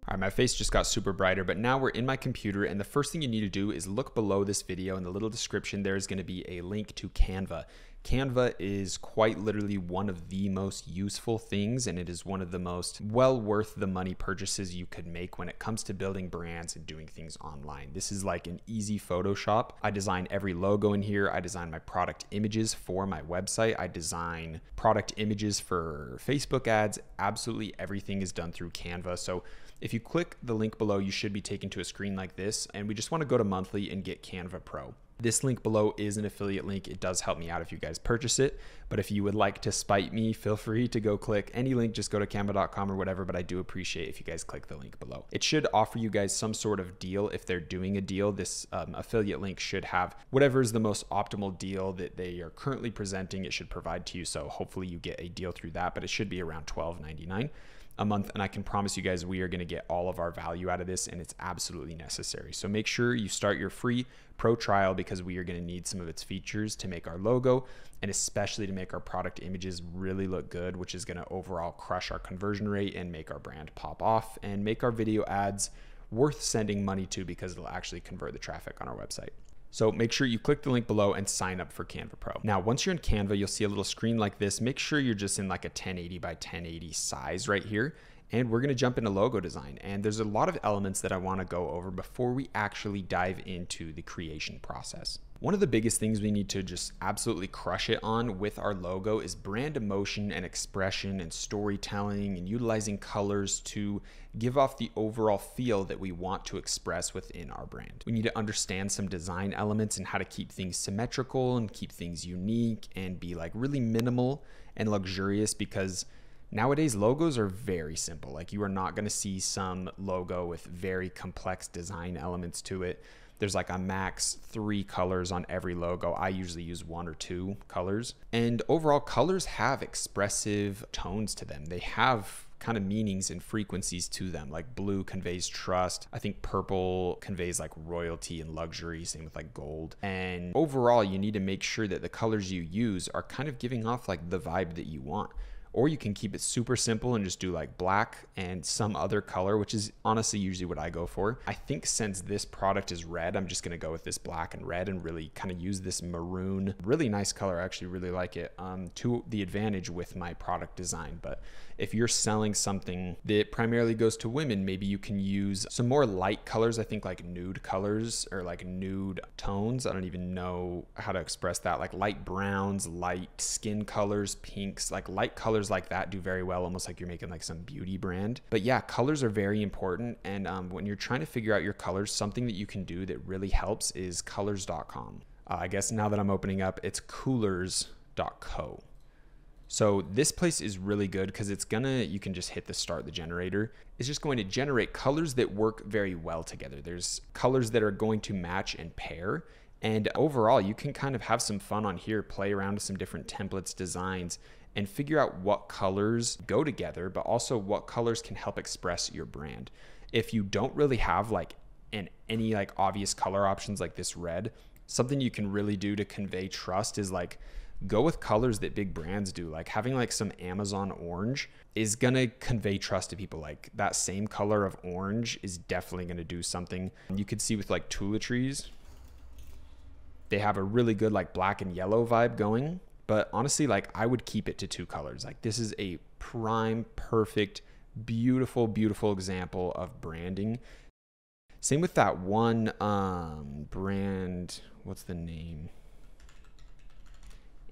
All right, my face just got super brighter, but now we're in my computer, and the first thing you need to do is look below this video. In the little description, there's going to be a link to Canva. Canva is quite literally one of the most useful things, and it is one of the most well worth the money purchases you could make when it comes to building brands and doing things online. This is like an easy Photoshop. I design every logo in here. I design my product images for my website. I design product images for Facebook ads. Absolutely everything is done through Canva. So if you click the link below, you should be taken to a screen like this, and we just want to go to monthly and get Canva Pro. This link below is an affiliate link. It does help me out if you guys purchase it. But if you would like to spite me, feel free to go click any link. Just go to canva.com or whatever. But I do appreciate if you guys click the link below. It should offer you guys some sort of deal if they're doing a deal. This affiliate link should have whatever is the most optimal deal that they are currently presenting. It should provide to you. So hopefully you get a deal through that. But it should be around $12.99 a month, and I can promise you guys we are going to get all of our value out of this, and it's absolutely necessary. So make sure you start your free pro trial, because we are going to need some of its features to make our logo and especially to make our product images really look good, which is going to overall crush our conversion rate and make our brand pop off and make our video ads worth sending money to, because it'll actually convert the traffic on our website. So make sure you click the link below and sign up for Canva Pro. Now, once you're in Canva, you'll see a little screen like this. Make sure you're just in like a 1080 by 1080 size right here. And we're going to jump into logo design. And there's a lot of elements that I want to go over before we actually dive into the creation process. One of the biggest things we need to just absolutely crush it on with our logo is brand emotion and expression and storytelling and utilizing colors to give off the overall feel that we want to express within our brand. We need to understand some design elements and how to keep things symmetrical and keep things unique and be like really minimal and luxurious, because nowadays logos are very simple. Like, you are not going to see some logo with very complex design elements to it. There's like a max 3 colors on every logo. I usually use 1 or 2 colors. And overall, colors have expressive tones to them. They have kind of meanings and frequencies to them. Like blue conveys trust. I think purple conveys like royalty and luxury, same with like gold. And overall, you need to make sure that the colors you use are kind of giving off like the vibe that you want. Or you can keep it super simple and just do like black and some other color, which is honestly usually what I go for. I think since this product is red, I'm just gonna go with this black and red and really kind of use this maroon. Really nice color, I actually really like it, to the advantage with my product design. But if you're selling something that primarily goes to women, maybe you can use some more light colors. I think like nude colors or like nude tones. I don't even know how to express that. Like light browns, light skin colors, pinks, like light colors like that do very well, almost like you're making like some beauty brand. But yeah, colors are very important. And when you're trying to figure out your colors, something that you can do that really helps is colors.com. I guess now that I'm opening up, it's coolers.co. So this place is really good because it's you can just hit the start the generator. It's just going to generate colors that work very well together. There's colors that are going to match and pair. And overall, you can kind of have some fun on here, play around with some different templates, designs, and figure out what colors go together, but also what colors can help express your brand. If you don't really have like any like obvious color options like this red, something you can really do to convey trust is like go with colors that big brands do. Like having like some Amazon orange is gonna convey trust to people. Like that same color of orange is definitely gonna do something. You could see with like toiletries, they have a really good like black and yellow vibe going. But honestly, like I would keep it to 2 colors. Like this is a prime, perfect, beautiful, beautiful example of branding. Same with that one brand, what's the name?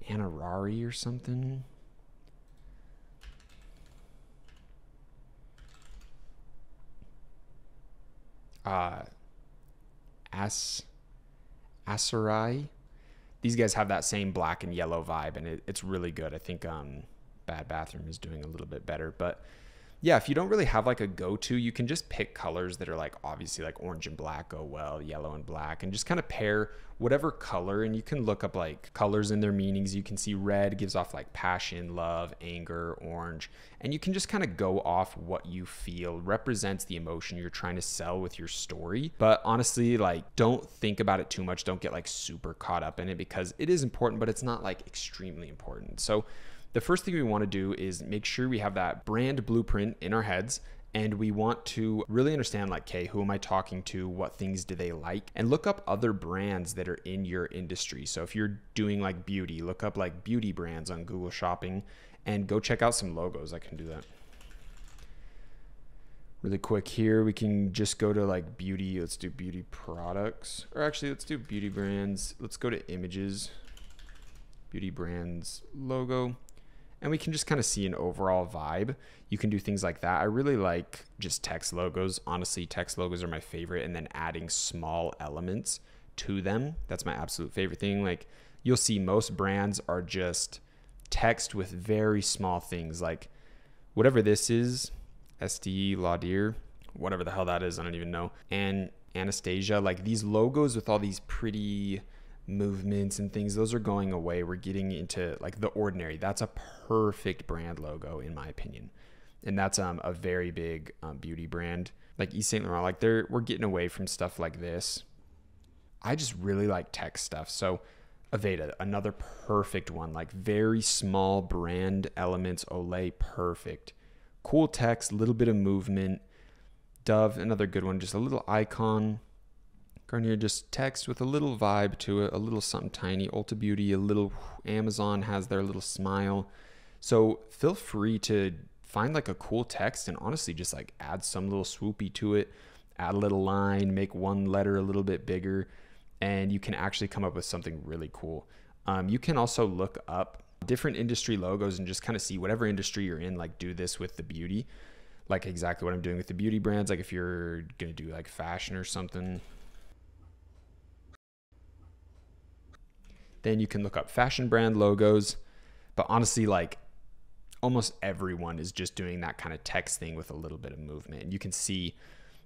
Anarari or something. Asarai. These guys have that same black and yellow vibe, and it's really good. I think Bad Bathroom is doing a little bit better. But yeah, if you don't really have like a go-to, you can just pick colors that are like obviously like orange and black go well, yellow and black, and just kind of pair whatever color. And you can look up like colors and their meanings. You can see red gives off like passion, love, anger, orange, and you can just kind of go off what you feel represents the emotion you're trying to sell with your story. But honestly, like don't think about it too much. Don't get like super caught up in it, because it is important, but it's not like extremely important. So the first thing we want to do is make sure we have that brand blueprint in our heads, and we want to really understand like, okay, who am I talking to? What things do they like? And look up other brands that are in your industry. So if you're doing like beauty, look up like beauty brands on Google Shopping and go check out some logos. I can do that really quick here. We can just go to like beauty. Let's do beauty products, or actually let's do beauty brands. Let's go to images, beauty brands logo. And we can just kind of see an overall vibe. You can do things like that. I really like just text logos. Honestly, text logos are my favorite. And then adding small elements to them. That's my absolute favorite thing. Like you'll see most brands are just text with very small things, like whatever this is, Estee Lauder, whatever the hell that is, I don't even know, and Anastasia, like these logos with all these pretty movements and things, those are going away. We're getting into like The Ordinary. That's a perfect brand logo in my opinion, and that's a very big beauty brand. Like Yves Saint Laurent, like we're getting away from stuff like this. I just really like text stuff. So Aveda, another perfect one, like very small brand elements. Olay, perfect. Cool text, little bit of movement. Dove, another good one, just a little icon. Garnier, just text with a little vibe to it, a little something tiny. Ulta Beauty, a little. Amazon has their little smile. So feel free to find like a cool text and honestly just like add some little swoopy to it, add a little line, make one letter a little bit bigger, and you can actually come up with something really cool. You can also look up different industry logos and just kind of see whatever industry you're in, like do this with the beauty, like exactly what I'm doing with the beauty brands. Like if you're going to do like fashion or something, then you can look up fashion brand logos. But honestly, like almost everyone is just doing that kind of text thing with a little bit of movement. And you can see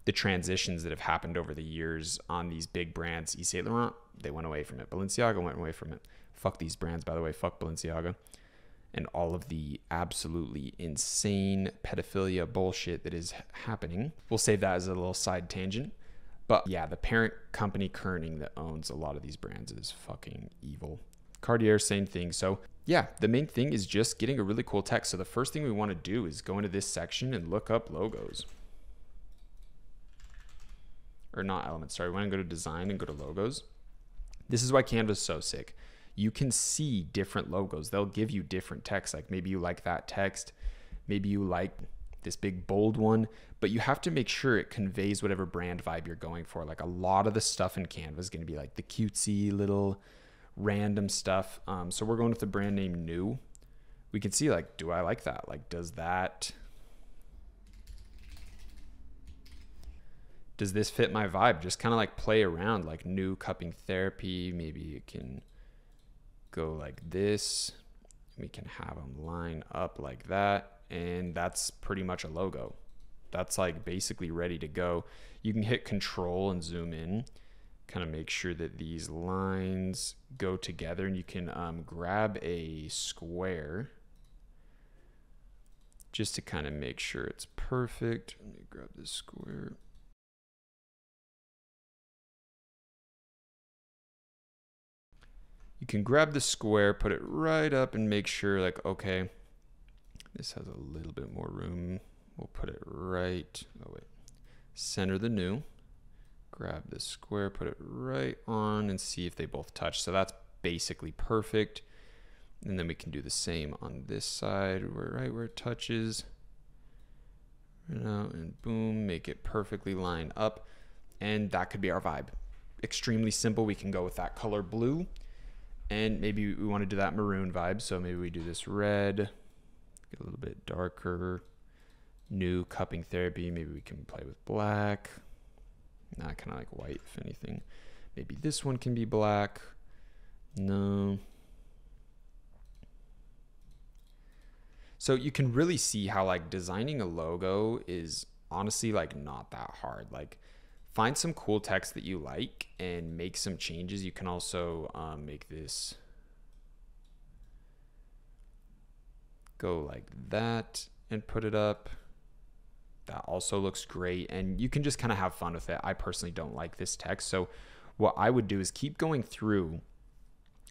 the transitions that have happened over the years on these big brands. Yves Saint Laurent, they went away from it. Balenciaga went away from it. Fuck these brands, by the way. Fuck Balenciaga. And all of the absolutely insane pedophilia bullshit that is happening. We'll save that as a little side tangent. But yeah, the parent company Kerning that owns a lot of these brands is fucking evil. Cartier, same thing. So yeah, the main thing is just getting a really cool text. So the first thing we want to do is go into this section and look up logos. Or not elements, sorry. We want to go to design and go to logos. This is why Canva is so sick. You can see different logos. They'll give you different text. Like maybe you like that text. Maybe you like this big bold one, but you have to make sure it conveys whatever brand vibe you're going for. Like a lot of the stuff in Canva is going to be like the cutesy little random stuff. So we're going with the brand name New. We can see like, do I like that? Like, does this fit my vibe? Just kind of like play around, like New cupping therapy. Maybe it can go like this. We can have them line up like that. And that's pretty much a logo. That's like basically ready to go. You can hit Control and zoom in, kind of make sure that these lines go together, and you can grab a square just to kind of make sure it's perfect. Let me grab this square. You can grab the square, put it right up, and make sure like, okay, this has a little bit more room. We'll put it right, center the New, grab the square, put it right on, and see if they both touch. So that's basically perfect. And then we can do the same on this side, right where it touches. And boom, make it perfectly line up. And that could be our vibe. Extremely simple. We can go with that color blue. And maybe we want to do that maroon vibe. So maybe we do this red. Get a little bit darker. New cupping therapy. Maybe we can play with black. Not kind of like white, if anything. Maybe this one can be black. No. So you can really see how like designing a logo is honestly like not that hard. Like find some cool text that you like and make some changes. You can also make this go like that and put it up. That also looks great, and you can just kind of have fun with it. I personally don't like this text, so what I would do is keep going through,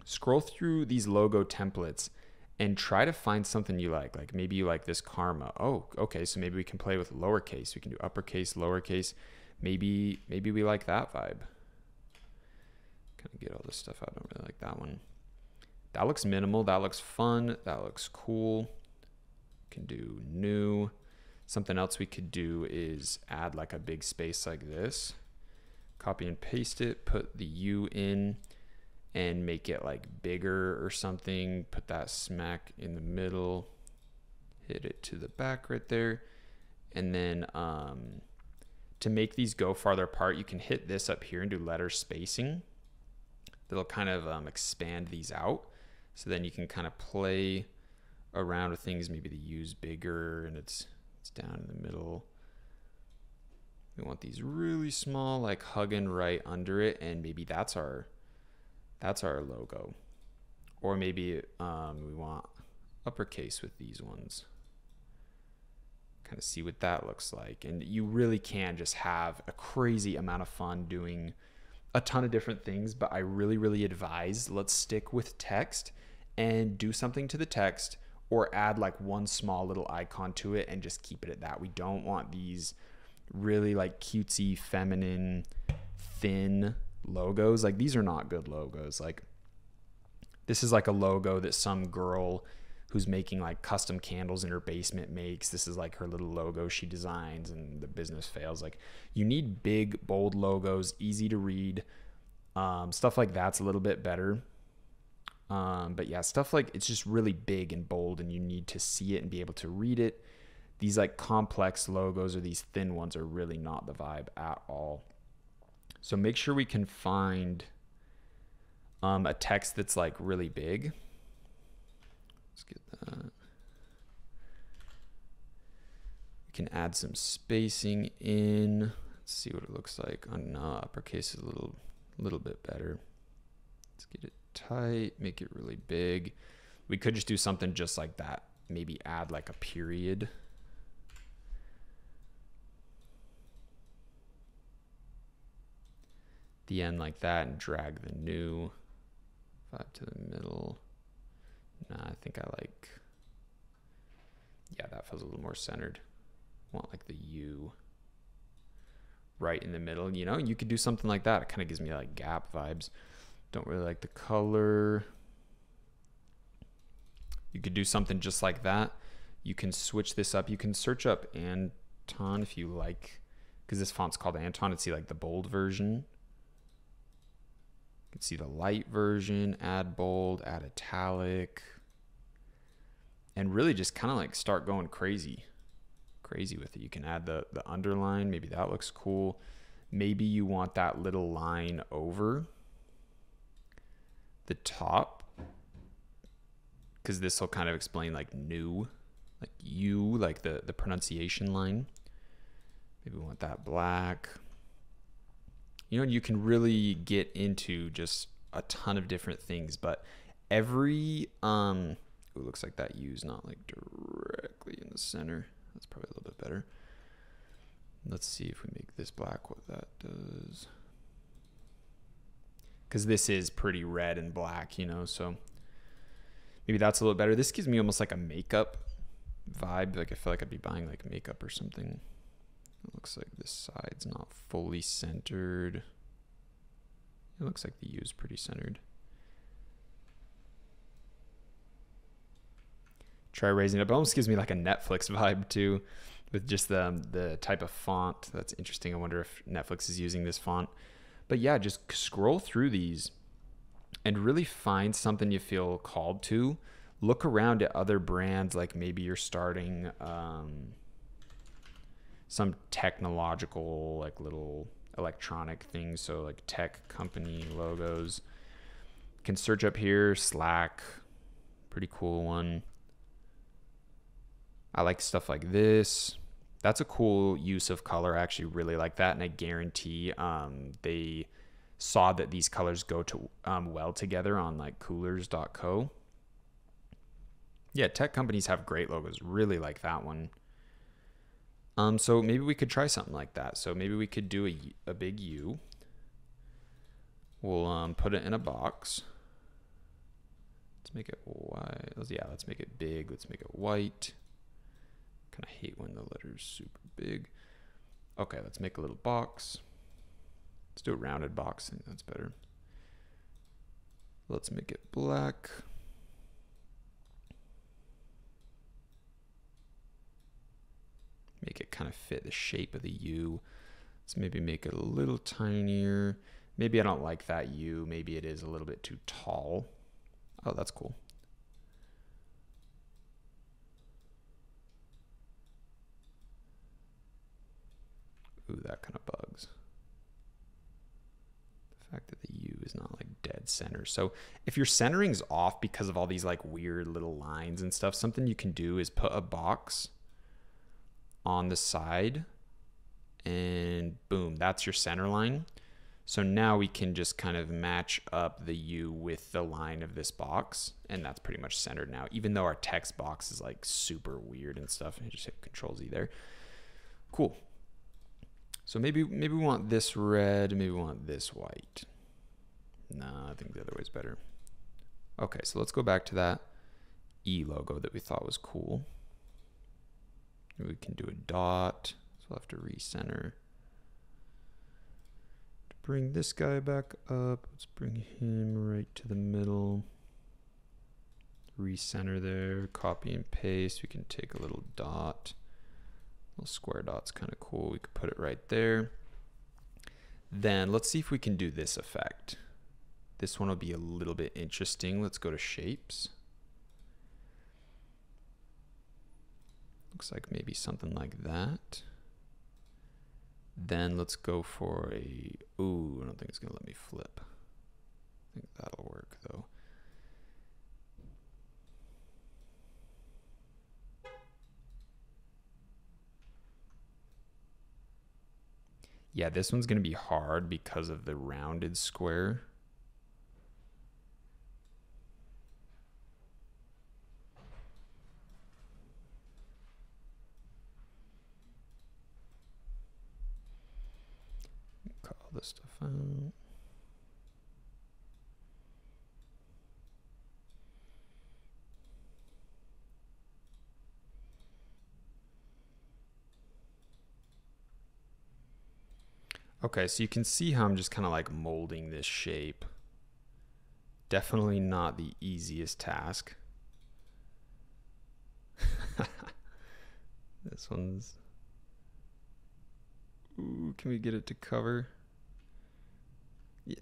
scroll through these logo templates and try to find something you like. Like maybe you like this karma. Oh, okay, so maybe we can play with lowercase. We can do uppercase, lowercase. Maybe we like that vibe. Kind of get all this stuff out. I don't really like that one. That looks minimal. That looks fun. That looks cool. Can do new. Something else we could do is add like a big space like this. Copy and paste it, put the U in and make it like bigger or something. Put that smack in the middle. Hit it to the back right there. And then to make these go farther apart, you can hit this up here and do letter spacing. that'll kind of expand these out. So then you can kind of play around with things. Maybe the U's bigger and it's down in the middle. We want these really small, like hugging right under it, and maybe that's our logo. Or maybe we want uppercase with these ones. Kind of see what that looks like. And you really can just have a crazy amount of fun doing a ton of different things, but I really advise let's stick with text and do something to the text, or add like one small little icon to it and just keep it at that. We don't want these really like cutesy, feminine, thin logos. Like these are not good logos. Like this is like a logo that some girl who's making like custom candles in her basement makes. This is like her little logo she designs and the business fails. Like you need big, bold logos, easy to read. Stuff like that's a little bit better. But yeah, stuff like it's just really big and bold and you need to see it and be able to read it. These like complex logos or these thin ones are really not the vibe at all. So make sure we can find a text that's like really big. Let's get that. We can add some spacing in. Let's see what it looks like. On uppercase is a little bit better. Let's get it tight, make it really big. We could just do something just like that. Maybe add like a period. The end like that and drag the new 5 to the middle. Nah, I think I like, yeah, that feels a little more centered. Want like the U right in the middle, you know? You could do something like that. It kind of gives me like Gap vibes. Don't really like the color. You could do something just like that. You can switch this up. You can search up Anton if you like, because this font's called Anton. It's see like the bold version. You can see the light version, add bold, add italic, and really just kind of like start going crazy with it. You can add the underline. Maybe that looks cool. Maybe you want that little line over the top, because this will kind of explain like new, like you, like the pronunciation line. Maybe we want that black. You know, you can really get into just a ton of different things, but every it looks like that U's not like directly in the center. That's probably a little bit better. Let's see if we make this black, what that does. Because this is pretty red and black, you know, so maybe that's a little better. This gives me almost like a makeup vibe. Like I feel like I'd be buying like makeup or something. It looks like this side's not fully centered. It looks like the U is pretty centered. Try raising it up. It almost gives me like a Netflix vibe too, with just the type of font. That's interesting. I wonder if Netflix is using this font. But yeah, just scroll through these and really find something you feel called to. Look around at other brands, like maybe you're starting some technological, like little electronic things. So like tech company logos. You can search up here, Slack, pretty cool one. I like stuff like this. That's a cool use of color. I actually really like that, and I guarantee they saw that these colors go to well together on like coolers.co. Yeah, tech companies have great logos. Really like that one. So maybe we could try something like that. So maybe we could do a big U. We'll put it in a box. Let's make it white. Yeah, let's make it big. Let's make it white. Kind of hate when the letter's super big. Okay, let's make a little box. Let's do a rounded box. I think that's better. Let's make it black. Make it kind of fit the shape of the U. Let's maybe make it a little tinier. Maybe I don't like that U. Maybe it is a little bit too tall. Oh, that's cool. Ooh, that kind of bugs. The fact that the U is not like dead dead center. So if your centering's off because of all these like weird little lines and stuff, something you can do is put a box on the side and boom, that's your center line. So now we can just kind of match up the U with the line of this box, and that's pretty much centered now, even though our text box is like super weird and stuff. And just hit Control-Z there. Cool. So maybe we want this red, maybe we want this white. No, I think the other way's better. Okay, so let's go back to that E logo that we thought was cool. We can do a dot, so we'll have to recenter. To bring this guy back up, let's bring him right to the middle. Recenter there, copy and paste. We can take a little dot. Little square dot's kind of cool. We could put it right there. Then let's see if we can do this effect. This one will be a little bit interesting. Let's go to shapes. Looks like maybe something like that. Then let's go for a, ooh, I don't think it's gonna let me flip. I think that'll work though. Yeah, this one's gonna be hard because of the rounded square. Call this stuff out. Okay, so you can see how I'm just kind of like molding this shape. Definitely not the easiest task. This one's... Ooh, can we get it to cover?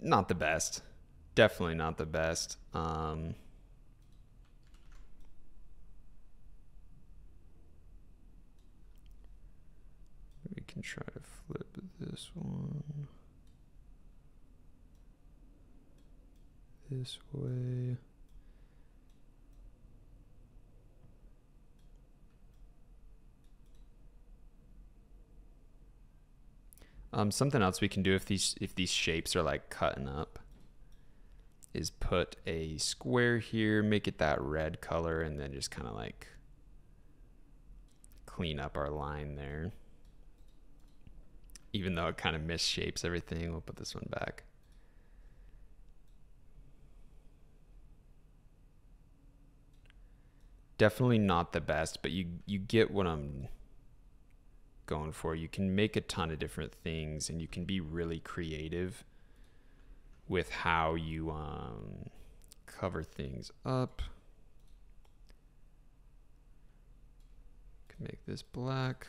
Not the best. Definitely not the best. We can try to flip this one this way. Something else we can do if these shapes are like cutting up is put a square here, make it that red color, and then just kind of like clean up our line there. Even though it kind of misshapes everything, we'll put this one back. Definitely not the best, but you get what I'm going for. You can make a ton of different things, and you can be really creative with how you cover things up. Can make this black.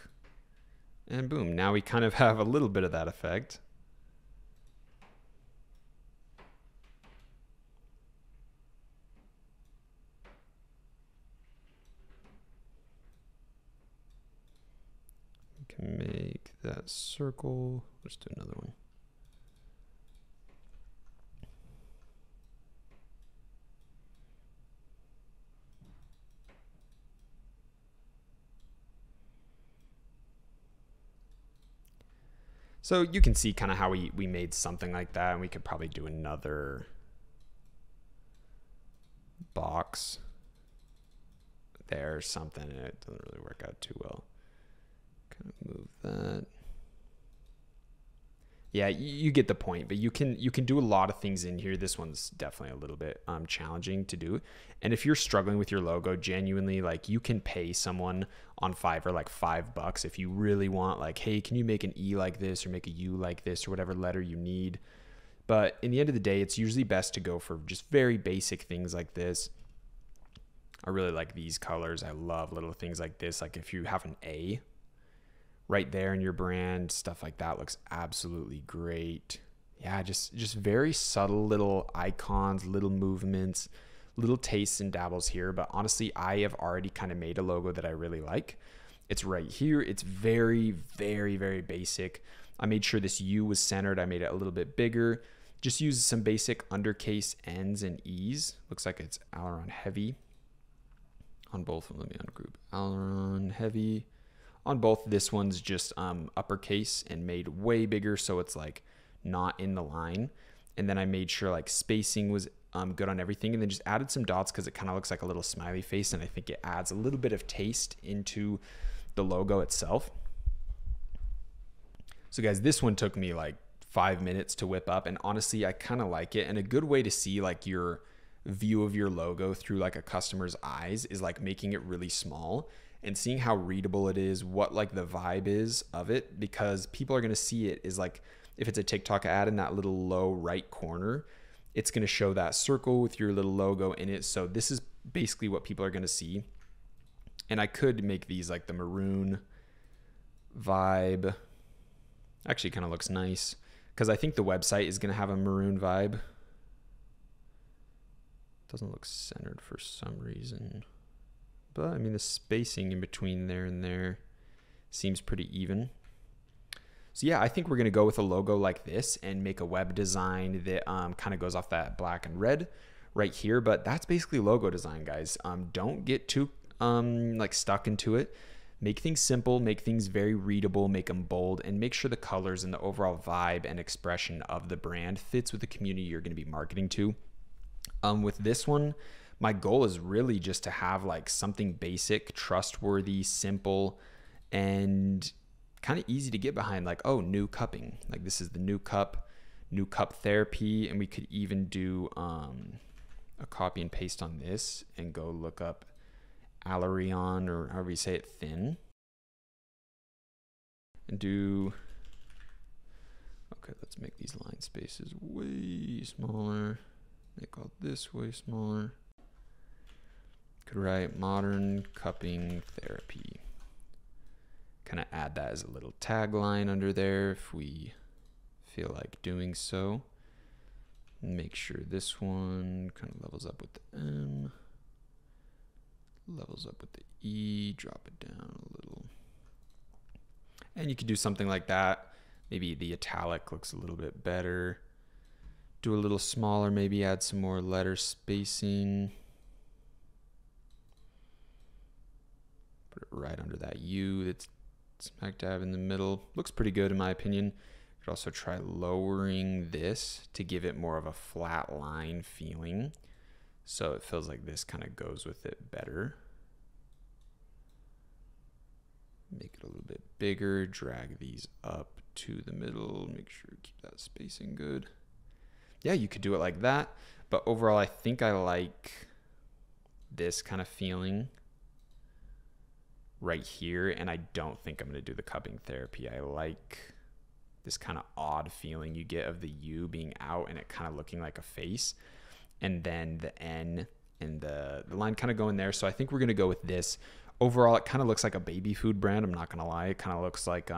And boom, now we kind of have a little bit of that effect. We can make that circle. Let's do another one. So you can see kind of how we made something like that, and we could probably do another box there or something, and it doesn't really work out too well. Kind of move that. Yeah, you get the point, but you can do a lot of things in here. This one's definitely a little bit challenging to do. And if you're struggling with your logo, genuinely, like, you can pay someone on Fiverr like $5 if you really want, like, hey, can you make an E like this or make a U like this or whatever letter you need. But in the end of the day, it's usually best to go for just very basic things like this. I really like these colors. I love little things like this. Like if you have an A right there in your brand, stuff like that looks absolutely great. Yeah, just very subtle little icons, little movements, little tastes and dabbles here. But honestly, I have already kind of made a logo that I really like. It's right here. It's very, very, very basic. I made sure this U was centered. I made it a little bit bigger. Just use some basic undercase N's and E's. Looks like it's aileron heavy on both of them. Let me ungroup. Aileron heavy on both. This one's just uppercase and made way bigger, so it's like not in the line. And then I made sure like spacing was good on everything, and then just added some dots because it kind of looks like a little smiley face, and I think it adds a little bit of taste into the logo itself. So guys, this one took me like 5 minutes to whip up, and honestly I kind of like it. And a good way to see like your view of your logo through like a customer's eyes is like making it really small and seeing how readable it is, what like the vibe is of it, because people are going to see it is like, if it's a TikTok ad in that little low right corner, it's going to show that circle with your little logo in it. So this is basically what people are going to see. And I could make these like the maroon vibe. Actually kind of looks nice because I think the website is going to have a maroon vibe. Doesn't look centered for some reason, but I mean the spacing in between there and there seems pretty even. So yeah, I think we're going to go with a logo like this and make a web design that kind of goes off that black and red right here. But that's basically logo design, guys. Don't get too like stuck into it. Make things simple, make things very readable, make them bold, and make sure the colors and the overall vibe and expression of the brand fits with the community you're going to be marketing to. With this one, my goal is really just to have like something basic, trustworthy, simple, and kind of easy to get behind. Like, oh, new cupping. Like this is the new cup therapy. And we could even do a copy and paste on this and go look up Alarion, or however you say it, thin, and do, okay, let's make these line spaces way smaller, make all this way smaller. Could write modern cupping therapy, kind of add that as a little tagline under there if we feel like doing so. Make sure this one kind of levels up with the M, levels up with the E, drop it down a little. And you could do something like that. Maybe the italic looks a little bit better. Do a little smaller, maybe add some more letter spacing. Put it right under that U that's smack dab in the middle. Looks pretty good in my opinion. You could also try lowering this to give it more of a flat line feeling, so it feels like this kind of goes with it better. Make it a little bit bigger, drag these up to the middle, make sure to keep that spacing good. Yeah, you could do it like that, but overall I think I like this kind of feeling right here, and I don't think I'm going to do the cupping therapy. I like this kind of odd feeling you get of the U being out and it kind of looking like a face, and then the N and the line kind of going there. So I think we're going to go with this. Overall, it kind of looks like a baby food brand. I'm not going to lie. It kind of looks like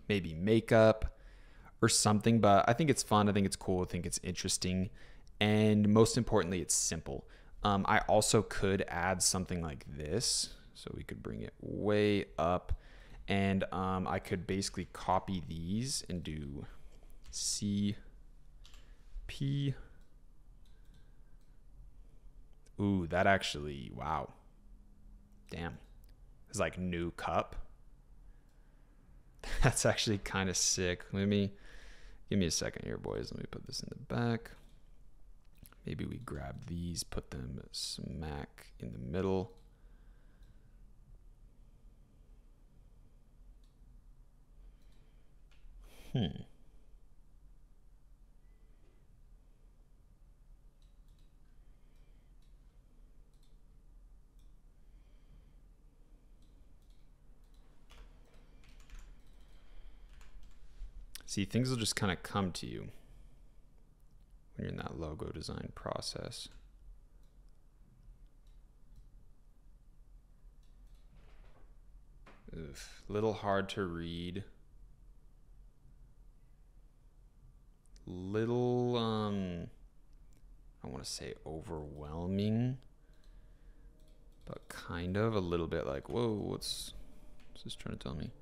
maybe makeup or something, but I think it's fun. I think it's cool. I think it's interesting. And most importantly, it's simple. I also could add something like this. So we could bring it way up, and I could basically copy these and do CP. Ooh, that actually, wow. Damn. It's like new cup. That's actually kind of sick. Give me a second here, boys. Let me put this in the back. Maybe we grab these, put them smack in the middle. See, things will just kind of come to you when you're in that logo design process. Oof, little hard to read. Little, I want to say overwhelming, but kind of a little bit like, whoa, what's this trying to tell me?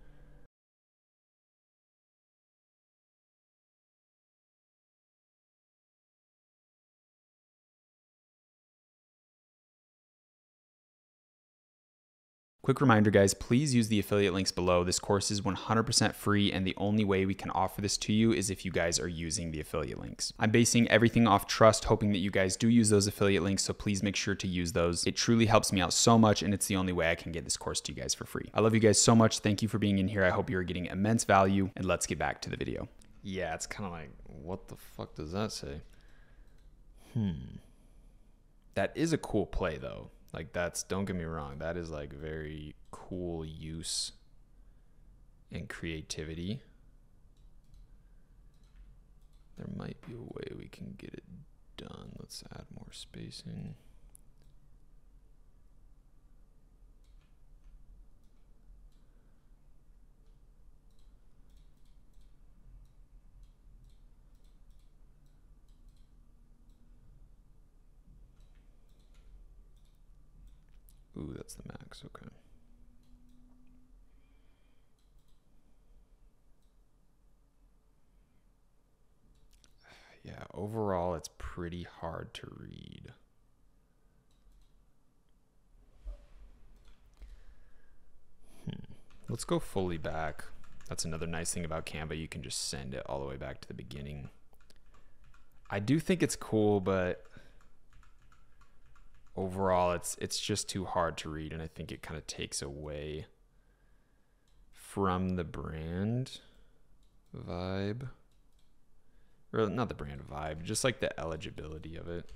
Quick reminder, guys, please use the affiliate links below. This course is 100% free, and the only way we can offer this to you is if you guys are using the affiliate links. I'm basing everything off trust, hoping that you guys do use those affiliate links, so please make sure to use those. It truly helps me out so much, and it's the only way I can get this course to you guys for free. I love you guys so much. Thank you for being in here. I hope you're getting immense value, and let's get back to the video. Yeah, it's kind of like, what the fuck does that say? That is a cool play, though. Like, that's, don't get me wrong, that is like very cool use and creativity. There might be a way we can get it done. Let's add more spacing. Ooh, that's the max, okay. Yeah, overall, it's pretty hard to read. Let's go fully back. That's another nice thing about Canva. You can just send it all the way back to the beginning. I do think it's cool, but overall, it's just too hard to read, and I think it kind of takes away from the brand vibe. Or not the brand vibe, just like the eligibility of it.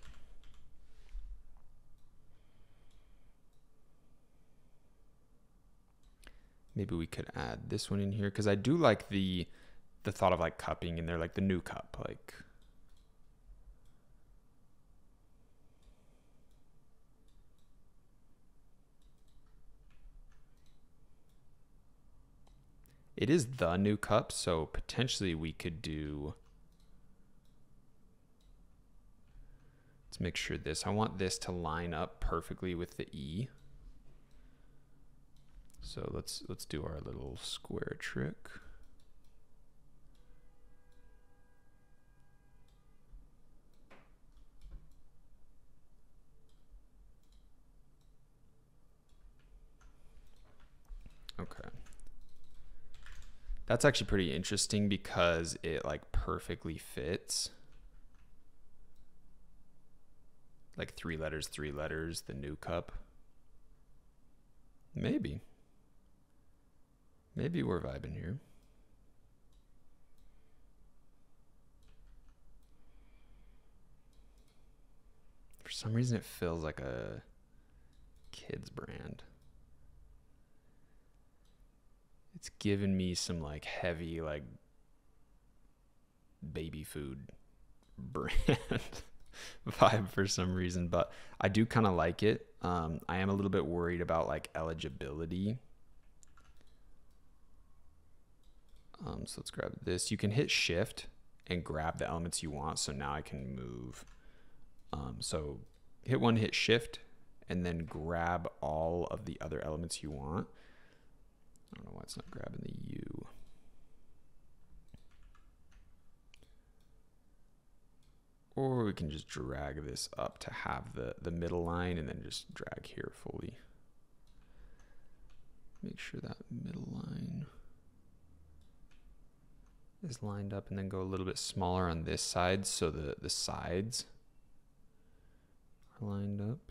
Maybe we could add this one in here, because I do like the thought of like cupping in there, like the new cup, like. It is the new cup, so potentially we could do, let's make sure I want this to line up perfectly with the E. So let's do our little square trick. Okay. That's actually pretty interesting because it like perfectly fits. Like 3 letters, the new cup. Maybe we're vibing here. For some reason, it feels like a kid's brand. It's given me some like heavy like baby food brand vibe for some reason, but I do kind of like it. I am a little bit worried about like eligibility. So let's grab this. You can hit shift and grab the elements you want. So now I can move. So hit 1, hit shift, and then grab all of the other elements you want. I don't know why it's not grabbing the U. Or we can just drag this up to have the middle line and then just drag here fully. Make sure that middle line is lined up, and then go a little bit smaller on this side so the sides are lined up.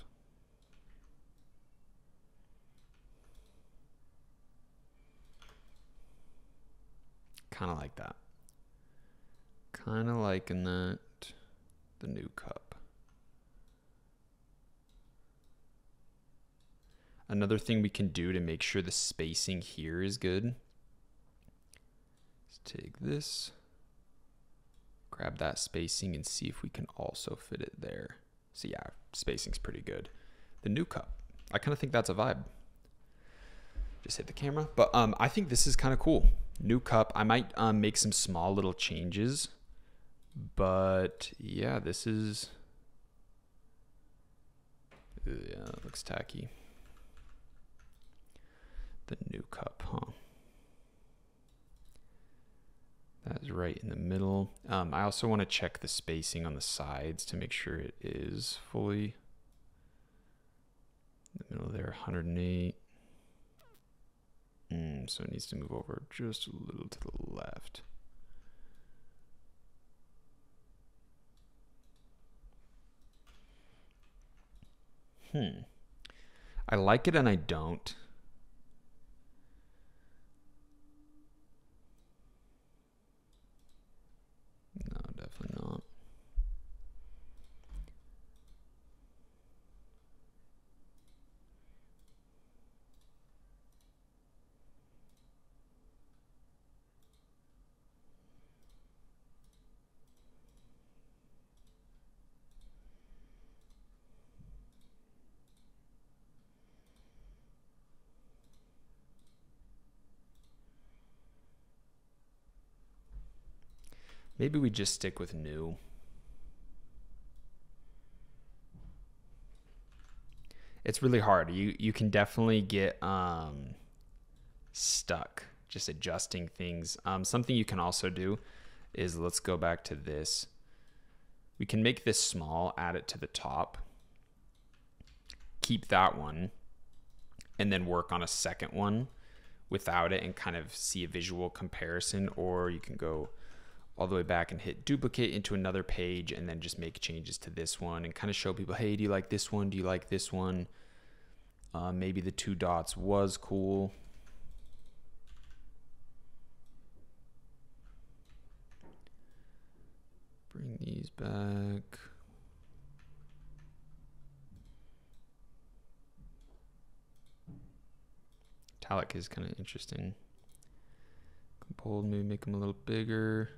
Kind of like that. Kind of liking that. The new cup. Another thing we can do to make sure the spacing here is good. Let's take this, grab that spacing, and see if we can also fit it there. So yeah, spacing's pretty good. The new cup. I kind of think that's a vibe. Just hit the camera. But I think this is kind of cool. New cup. I might make some small little changes. But yeah, this is, yeah, it looks tacky. The new cup, huh? That is right in the middle. I also want to check the spacing on the sides to make sure it is fully in the middle there. 108. So it needs to move over just a little to the left. I like it and I don't. No, definitely not. Maybe we just stick with new. It's really hard. You can definitely get stuck just adjusting things. Something you can also do is, let's go back to this. We can make this small, add it to the top, keep that one, and then work on a second one without it and kind of see a visual comparison. Or you can go all the way back and hit duplicate into another page and then just make changes to this one and kind of show people, hey, do you like this one? Do you like this one? Maybe the 2 dots was cool. Bring these back. Italic is kind of interesting. Bold, maybe make them a little bigger.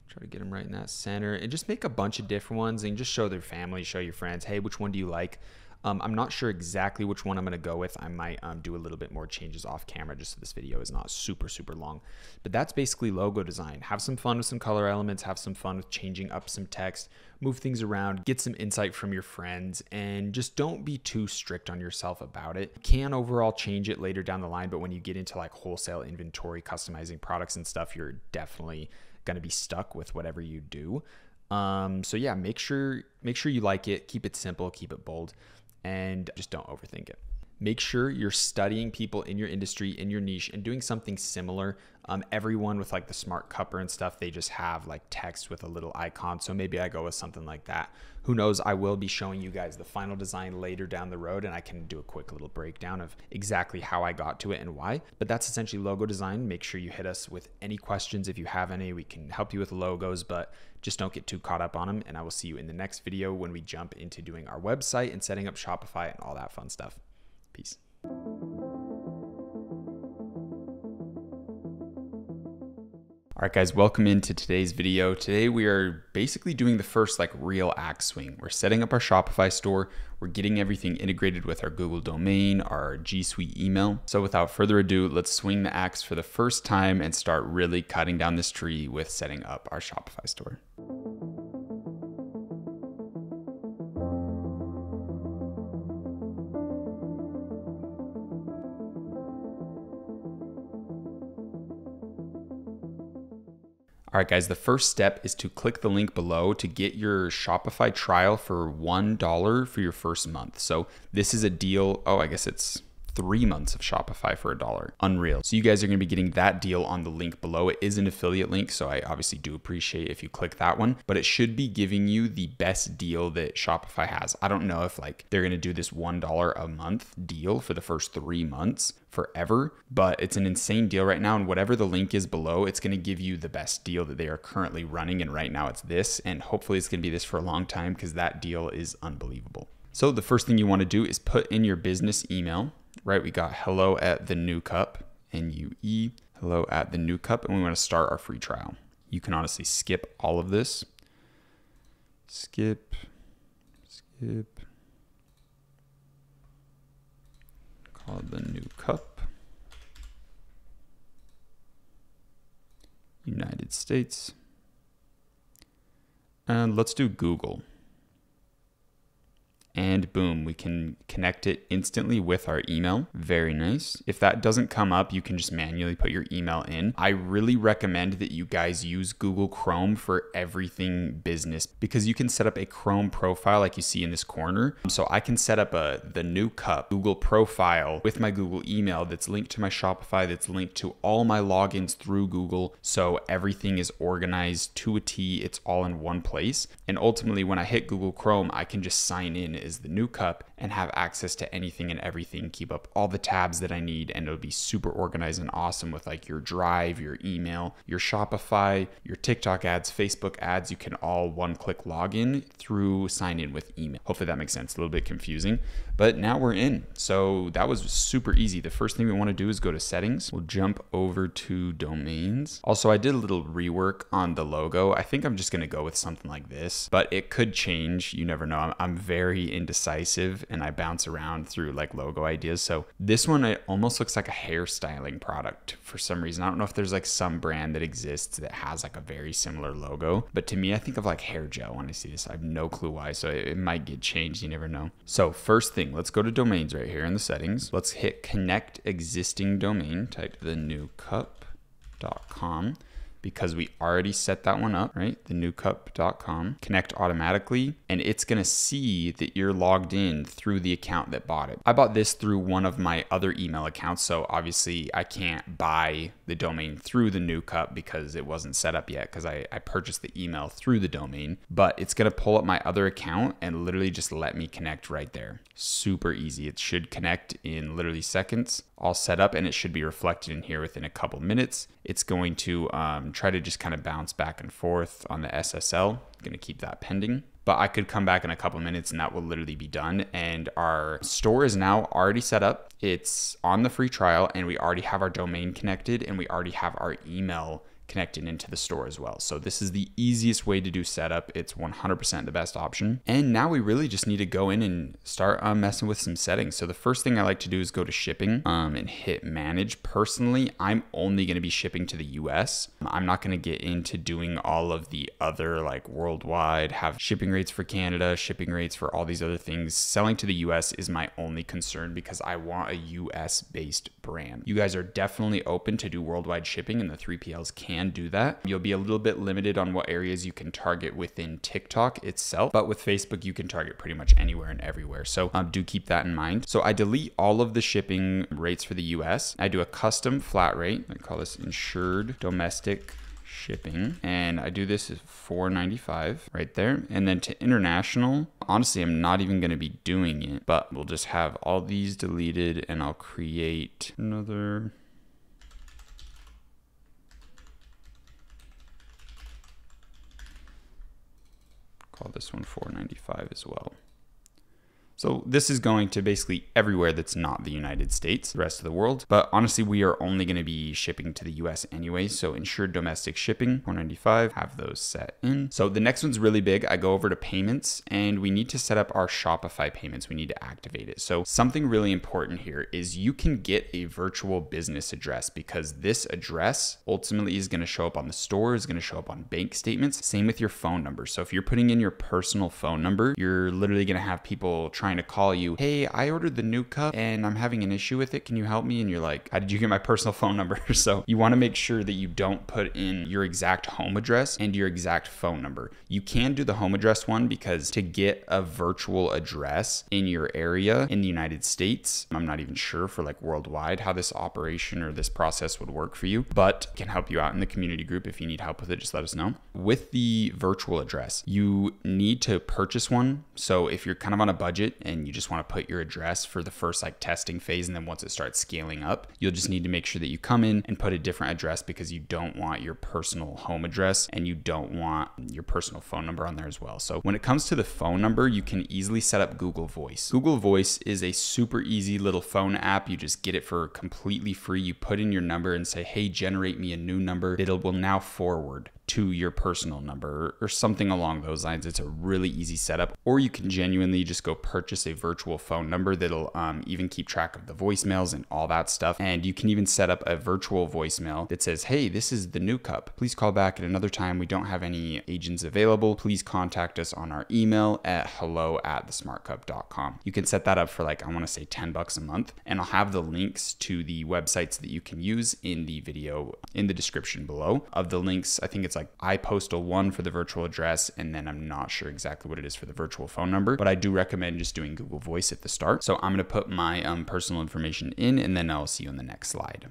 Try to get them right in that center and just make a bunch of different ones and just show their family, show your friends, hey, which one do you like? I'm not sure exactly which one I'm going to go with. I might do a little bit more changes off camera just so this video is not super, super long. But that's basically logo design. Have some fun with some color elements, have some fun with changing up some text, move things around, get some insight from your friends, and just don't be too strict on yourself about it. You can overall change it later down the line, but when you get into like wholesale inventory, customizing products and stuff, you're definitely going to be stuck with whatever you do. So yeah, make sure you like it, keep it simple, keep it bold, and just don't overthink it. Make sure you're studying people in your industry, in your niche, and doing something similar. Everyone with like the smart cupper and stuff, they just have like text with a little icon. So maybe I go with something like that. Who knows? I will be showing you guys the final design later down the road, and I can do a quick little breakdown of exactly how I got to it and why. But that's essentially logo design. Make sure you hit us with any questions if you have any. We can help you with logos, but just don't get too caught up on them. And I will see you in the next video when we jump into doing our website and setting up Shopify and all that fun stuff. Peace. All right, guys, welcome into today's video. Today we are basically doing the first like real axe swing. We're setting up our Shopify store. We're getting everything integrated with our Google domain, our G Suite email. So without further ado, let's swing the axe for the first time and start really cutting down this tree with setting up our Shopify store. All right, guys, the first step is to click the link below to get your Shopify trial for $1 for your first month. So this is a deal. Oh, I guess it's 3 months of Shopify for $1. Unreal. So you guys are going to be getting that deal on the link below. It is an affiliate link, so I obviously do appreciate if you click that one, but it should be giving you the best deal that Shopify has. I don't know if like they're going to do this $1 a month deal for the first 3 months forever, but it's an insane deal right now. And whatever the link is below, it's going to give you the best deal that they are currently running. And right now it's this, and hopefully it's going to be this for a long time because that deal is unbelievable. So the first thing you want to do is put in your business email. Right, we got hello at the new cup, NUE, hello at the new cup, and we want to start our free trial. You can honestly skip all of this. Skip. Call it the new cup. United States. And let's do Google. and boom, we can connect it instantly with our email. Very nice. If that doesn't come up, you can just manually put your email in. I really recommend that you guys use Google Chrome for everything business, because you can set up a Chrome profile like you see in this corner. So I can set up the new cup Google profile with my Google email that's linked to my Shopify, that's linked to all my logins through Google. So everything is organized to a T. It's all in one place. And ultimately, when I hit Google Chrome, I can just sign in as the new cup and have access to anything and everything, keep up all the tabs that I need, and it'll be super organized and awesome with like your Drive, your email, your Shopify, your TikTok ads, Facebook ads. You can all one-click log in through sign in with email. Hopefully that makes sense. A little bit confusing, but now we're in. So that was super easy. The first thing we want to do is go to settings. We'll jump over to domains. Also, I did a little rework on the logo. I think I'm just going to go with something like this, but it could change. You never know. I'm very indecisive and I bounce around through like logo ideas. So this one, it almost looks like a hairstyling product for some reason. I don't know if there's like some brand that exists that has like a very similar logo, but to me, I think of like hair gel when I see this. I have no clue why, so it might get changed. You never know. So first thing, let's go to domains right here in the settings. Let's hit connect existing domain, type thenewcup.com, because we already set that one up, right? Thenewcup.com. Connect automatically, and it's gonna see that you're logged in through the account that bought it. I bought this through one of my other email accounts, so obviously I can't buy the domain through the New Cup because it wasn't set up yet, because I purchased the email through the domain, but it's gonna pull up my other account and literally just let me connect right there. Super easy. It should connect in literally seconds, all set up, and it should be reflected in here within a couple minutes. It's going to try to just kind of bounce back and forth on the SSL. I'm gonna keep that pending, but I could come back in a couple minutes and that will literally be done. And our store is now already set up. It's on the free trial, and we already have our domain connected, and we already have our email connected into the store as well. So this is the easiest way to do setup. It's 100% the best option. And now we really just need to go in and start messing with some settings. So the first thing I like to do is go to shipping and hit manage. Personally, I'm only going to be shipping to the US. I'm not going to get into doing all of the other like worldwide, have shipping rates for Canada, shipping rates for all these other things. Selling to the US is my only concern because I want a US based brand. You guys are definitely open to do worldwide shipping, and the 3PLs can do that. You'll be a little bit limited on what areas you can target within TikTok itself, but with Facebook, you can target pretty much anywhere and everywhere. So do keep that in mind. So I delete all of the shipping rates for the US. I do a custom flat rate. I call this insured domestic shipping, and I do this as $4.95 right there. And then to international, honestly, I'm not even going to be doing it, but we'll just have all these deleted, and I'll create another. Call this one $4.95 as well. So this is going to basically everywhere that's not the United States, the rest of the world. But honestly, we are only going to be shipping to the US anyway. So insured domestic shipping, $4.95, have those set in. So the next one's really big. I go over to payments, and we need to set up our Shopify payments. We need to activate it. So something really important here is you can get a virtual business address, because this address ultimately is going to show up on the store, is going to show up on bank statements. Same with your phone number. So if you're putting in your personal phone number, you're literally going to have people trying to call you, hey, I ordered the new cup and I'm having an issue with it. Can you help me? And you're like, how did you get my personal phone number? So you want to make sure that you don't put in your exact home address and your exact phone number. You can do the home address one, because to get a virtual address in your area in the United States, I'm not even sure for like worldwide how this operation or this process would work for you, but can help you out in the community group. If you need help with it, just let us know. With the virtual address, you need to purchase one. So if you're kind of on a budget and you just want to put your address for the first like testing phase, and then once it starts scaling up, you'll just need to make sure that you come in and put a different address, because you don't want your personal home address and you don't want your personal phone number on there as well. So when it comes to the phone number, you can easily set up Google Voice. Google Voice is a super easy little phone app. You just get it for completely free. You put in your number and say, hey, generate me a new number. It will now forward to your personal number or something along those lines. It's a really easy setup. Or you can genuinely just go purchase a virtual phone number that'll even keep track of the voicemails and all that stuff. And you can even set up a virtual voicemail that says, hey, this is the new cup. Please call back at another time. We don't have any agents available. Please contact us on our email at hello@thesmartcup.com. You can set that up for like, I want to say $10 a month. And I'll have the links to the websites that you can use in the video in the description below. Of the links, I think it's like iPostal 1 for the virtual address, and then I'm not sure exactly what it is for the virtual phone number, but I do recommend just doing Google Voice at the start. So I'm going to put my personal information in, and then I'll see you on the next slide.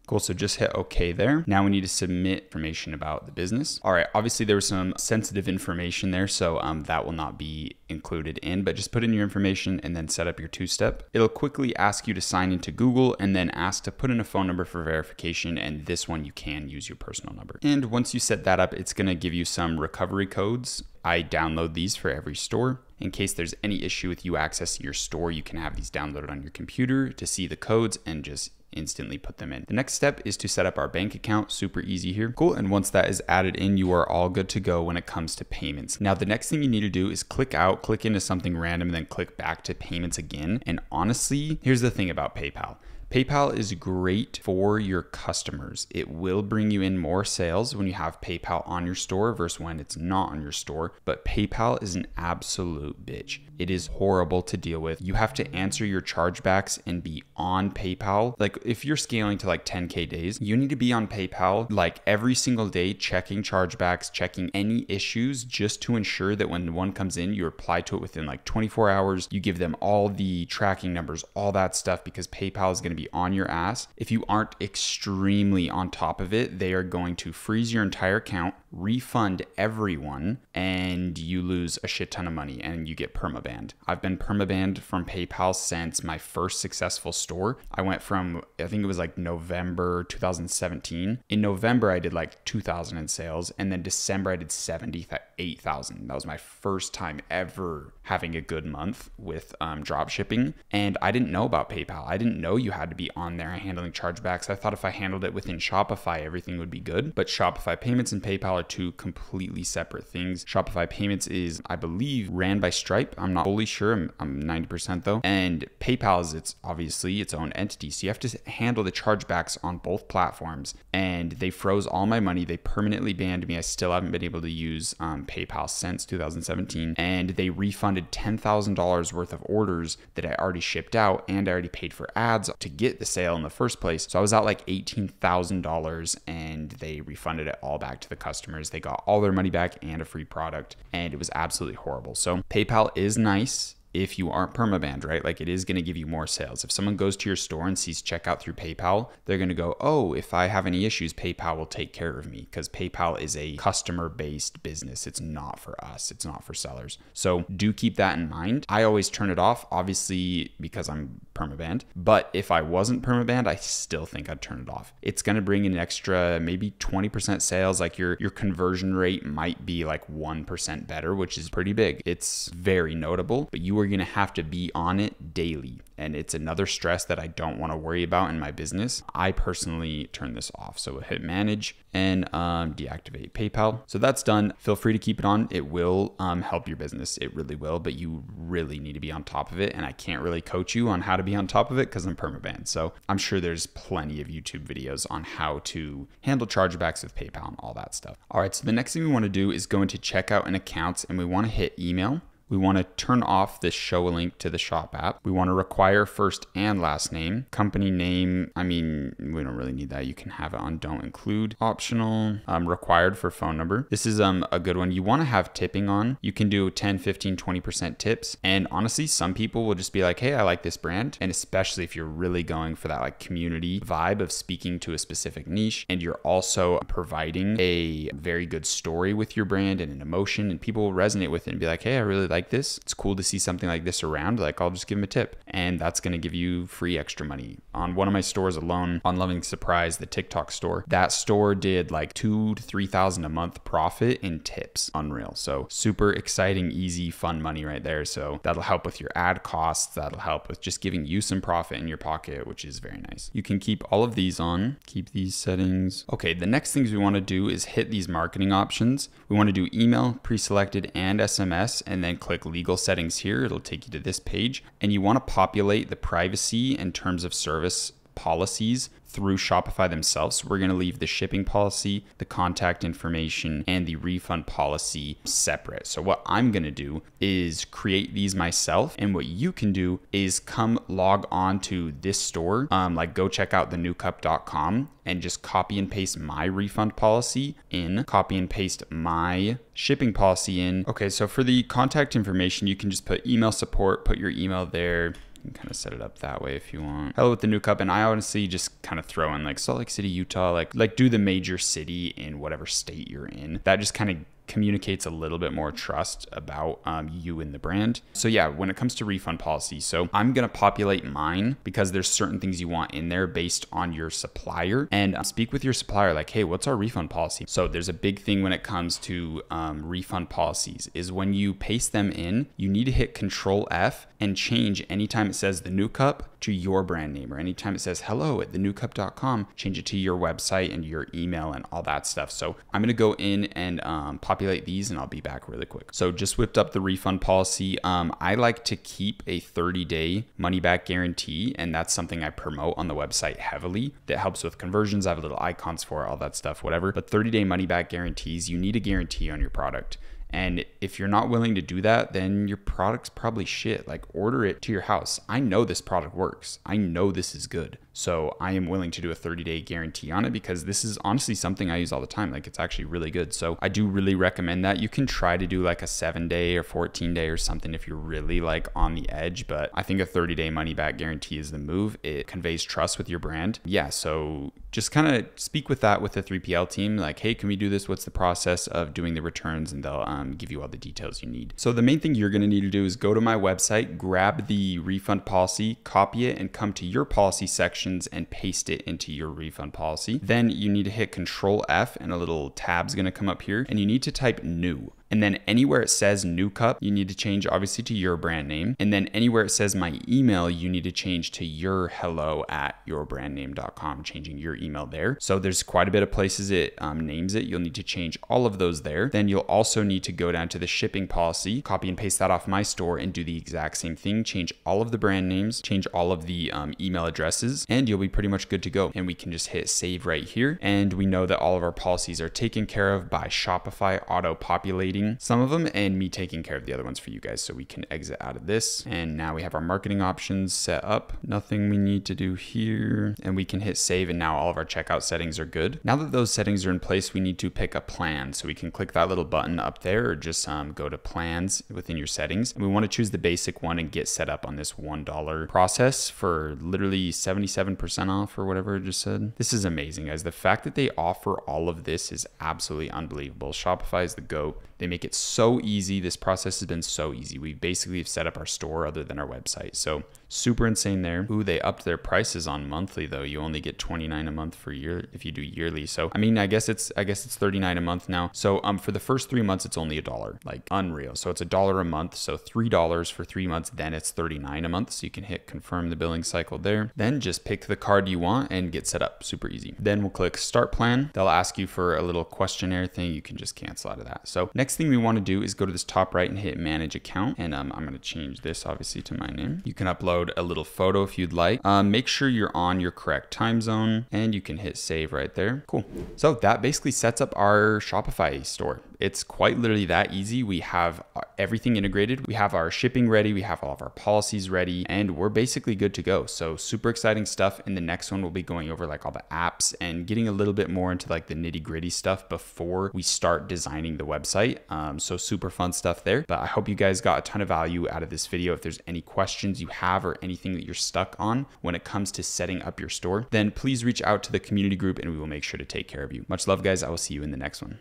Cool, so just hit OK there. Now we need to submit information about the business. All right, obviously there was some sensitive information there, so that will not be included in, but just put in your information and then set up your two-step. It'll quickly ask you to sign into Google and then ask to put in a phone number for verification, and this one you can use your personal number. And once you set that up, it's gonna give you some recovery codes. I download these for every store. In case there's any issue with you accessing your store, you can have these downloaded on your computer to see the codes and just instantly put them in. The next step is to set up our bank account. Super easy here. Cool. And once that is added in, you are all good to go when it comes to payments. Now, the next thing you need to do is click out, click into something random, and then click back to payments again. And honestly, here's the thing about PayPal. PayPal is great for your customers. It will bring you in more sales when you have PayPal on your store versus when it's not on your store. But PayPal is an absolute bitch. It is horrible to deal with. You have to answer your chargebacks and be on PayPal. Like if you're scaling to like 10K days, you need to be on PayPal like every single day, checking chargebacks, checking any issues, just to ensure that when one comes in, you reply to it within like 24 hours. You give them all the tracking numbers, all that stuff, because PayPal is going to be on your ass. If you aren't extremely on top of it, they are going to freeze your entire account, refund everyone, and you lose a shit ton of money and you get permabanned. I've been permabanned from PayPal since my first successful store. I went from, I think it was like November 2017. In November, I did like 2,000 in sales, and then December, I did 78,000. That was my first time ever having a good month with drop shipping. And I didn't know about PayPal. I didn't know you had to be on there handling chargebacks. I thought if I handled it within Shopify, everything would be good. But Shopify payments and PayPal are two completely separate things. Shopify payments is, I believe, ran by Stripe. I'm not fully sure. I'm 90% though. And PayPal is obviously its own entity. So you have to handle the chargebacks on both platforms. And they froze all my money. They permanently banned me. I still haven't been able to use PayPal since 2017. And they refunded $10,000 worth of orders that I already shipped out, and I already paid for ads to get the sale in the first place. So I was out like $18,000, and they refunded it all back to the customers. They got all their money back and a free product, and it was absolutely horrible. So PayPal is nice if you aren't permabanned, right? Like it is going to give you more sales. If someone goes to your store and sees checkout through PayPal, they're going to go, oh, if I have any issues, PayPal will take care of me, because PayPal is a customer-based business. It's not for us. It's not for sellers. So do keep that in mind. I always turn it off, obviously, because I'm permabanned. But if I wasn't permabanned, I still think I'd turn it off. It's going to bring in an extra maybe 20% sales. Like your conversion rate might be like 1% better, which is pretty big. It's very notable, but you are going to have to be on it daily. And it's another stress that I don't want to worry about in my business. I personally turn this off. So hit manage and deactivate PayPal. So that's done. Feel free to keep it on. It will help your business. It really will, but you really need to be on top of it. And I can't really coach you on how to be on top of it because I'm permabanned. So I'm sure there's plenty of YouTube videos on how to handle chargebacks with PayPal and all that stuff. All right, so the next thing we want to do is go into checkout and accounts, and we want to hit email. We want to turn off this show a link to the shop app. We want to require first and last name. Company name, I mean, we don't really need that. You can have it on don't include. Optional, required for phone number. This is a good one. You want to have tipping on. You can do 10, 15, 20% tips. And honestly, some people will just be like, hey, I like this brand. And especially if you're really going for that like community vibe of speaking to a specific niche, and you're also providing a very good story with your brand and an emotion, and people will resonate with it and be like, hey, I really like like this, it's cool to see something like this around, like I'll just give them a tip, and that's going to give you free extra money. On one of my stores alone, on Loving Surprise, the TikTok store, that store did like $2,000 to $3,000 a month profit in tips. Unreal. So super exciting, easy, fun money right there. So that'll help with your ad costs. That'll help with just giving you some profit in your pocket, which is very nice. You can keep all of these on, keep these settings. Okay, the next things we want to do is hit these marketing options. We want to do email, pre-selected, and SMS, and then click legal settings here. It'll take you to this page, and you want to populate the privacy and terms of service policies through Shopify themselves. So we're going to leave the shipping policy, the contact information, and the refund policy separate. So what I'm going to do is create these myself. And what you can do is come log on to this store, like go check out thenewcup.com and just copy and paste my refund policy in, copy and paste my shipping policy in. Okay, so for the contact information, you can just put email support, put your email there. You can kind of set it up that way if you want. Hello with the New Cup, and I honestly just kind of throw in like Salt Lake City, Utah, like do the major city in whatever state you're in. That just kind of communicates a little bit more trust about you and the brand. So yeah, when it comes to refund policy, so I'm gonna populate mine because there's certain things you want in there based on your supplier, and speak with your supplier like, hey, what's our refund policy? So there's a big thing when it comes to refund policies is when you paste them in, you need to hit Control F and change anytime it says the New Cup to your brand name, or anytime it says hello at thenewcup.com, change it to your website and your email and all that stuff. So I'm gonna go in and populate these, and I'll be back really quick. So just whipped up the refund policy. I like to keep a 30-day money back guarantee, and that's something I promote on the website heavily. That helps with conversions. I have little icons for it, all that stuff, whatever. But 30-day money back guarantees, you need a guarantee on your product. And if you're not willing to do that, then your product's probably shit. Like, order it to your house. I know this product works. I know this is good. So I am willing to do a 30-day guarantee on it because this is honestly something I use all the time. Like, it's actually really good. So I do really recommend that. You can try to do like a 7-day or 14-day or something if you're really like on the edge, but I think a 30-day money back guarantee is the move. It conveys trust with your brand. Yeah, so just kind of speak with that with the 3PL team. Like, hey, can we do this? What's the process of doing the returns? And they'll give you all the details you need. So the main thing you're going to need to do is go to my website, grab the refund policy, copy it, and come to your policy sections and paste it into your refund policy. Then you need to hit Control F, and a little tab's going to come up here, and you need to type new. And then anywhere it says New Cup, you need to change obviously to your brand name. And then anywhere it says my email, you need to change to your hello@yourbrandname.com, changing your email there. So there's quite a bit of places it names it. You'll need to change all of those there. Then you'll also need to go down to the shipping policy, copy and paste that off my store, and do the exact same thing. Change all of the brand names, change all of the email addresses, and you'll be pretty much good to go. And we can just hit save right here. And we know that all of our policies are taken care of by Shopify auto-populating some of them and me taking care of the other ones for you guys. So we can exit out of this, and now we have our marketing options set up. Nothing we need to do here, and we can hit save, and now all of our checkout settings are good. Now that those settings are in place, we need to pick a plan. So we can click that little button up there, or just go to plans within your settings, and we want to choose the basic one and get set up on this $1 process for literally 77% off or whatever it just said. This is amazing, guys. The fact that they offer all of this is absolutely unbelievable. Shopify is the GOAT. They make it so easy. This process has been so easy. We basically have set up our store other than our website. So super insane there. Ooh, they upped their prices on monthly though. You only get $29 a month for year if you do yearly. So I mean, I guess it's $39 a month now. So for the first 3 months, it's only $1. Like, unreal. So it's $1 a month. So $3 for 3 months. Then it's $39 a month. So you can hit confirm the billing cycle there. Then just pick the card you want and get set up. Super easy. Then we'll click start plan. They'll ask you for a little questionnaire thing. You can just cancel out of that. So next thing we want to do is go to this top right and hit manage account. And I'm going to change this obviously to my name. You can upload a little photo if you'd like. Make sure you're on your correct time zone, and you can hit save right there. Cool. So that basically sets up our Shopify store. It's quite literally that easy. We have everything integrated. We have our shipping ready. We have all of our policies ready, and we're basically good to go. So super exciting stuff. In the next one, we'll be going over like all the apps and getting a little bit more into like the nitty gritty stuff before we start designing the website. So super fun stuff there. But I hope you guys got a ton of value out of this video. If there's any questions you have or anything that you're stuck on when it comes to setting up your store, then please reach out to the community group and we will make sure to take care of you. Much love, guys. I will see you in the next one.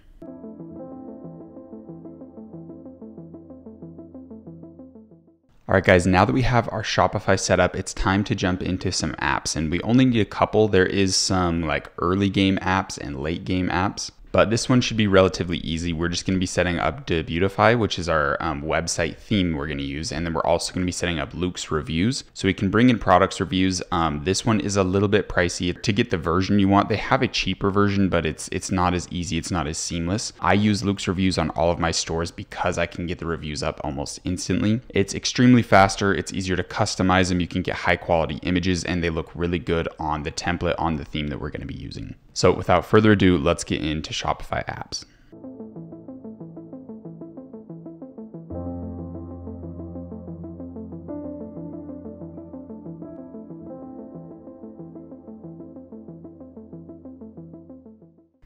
All right, guys, now that we have our Shopify set up, it's time to jump into some apps, and we only need a couple. There is some like early game apps and late game apps, but this one should be relatively easy. We're just going to be setting up Debutify, which is our website theme we're going to use. And then we're also going to be setting up Loox reviews. So we can bring in products reviews. This one is a little bit pricey. To get the version you want, they have a cheaper version, but it's not as easy. It's not as seamless. I use Loox reviews on all of my stores because I can get the reviews up almost instantly. It's extremely faster. It's easier to customize them. You can get high quality images and they look really good on the template, on the theme that we're going to be using. So without further ado, let's get into Shopify apps.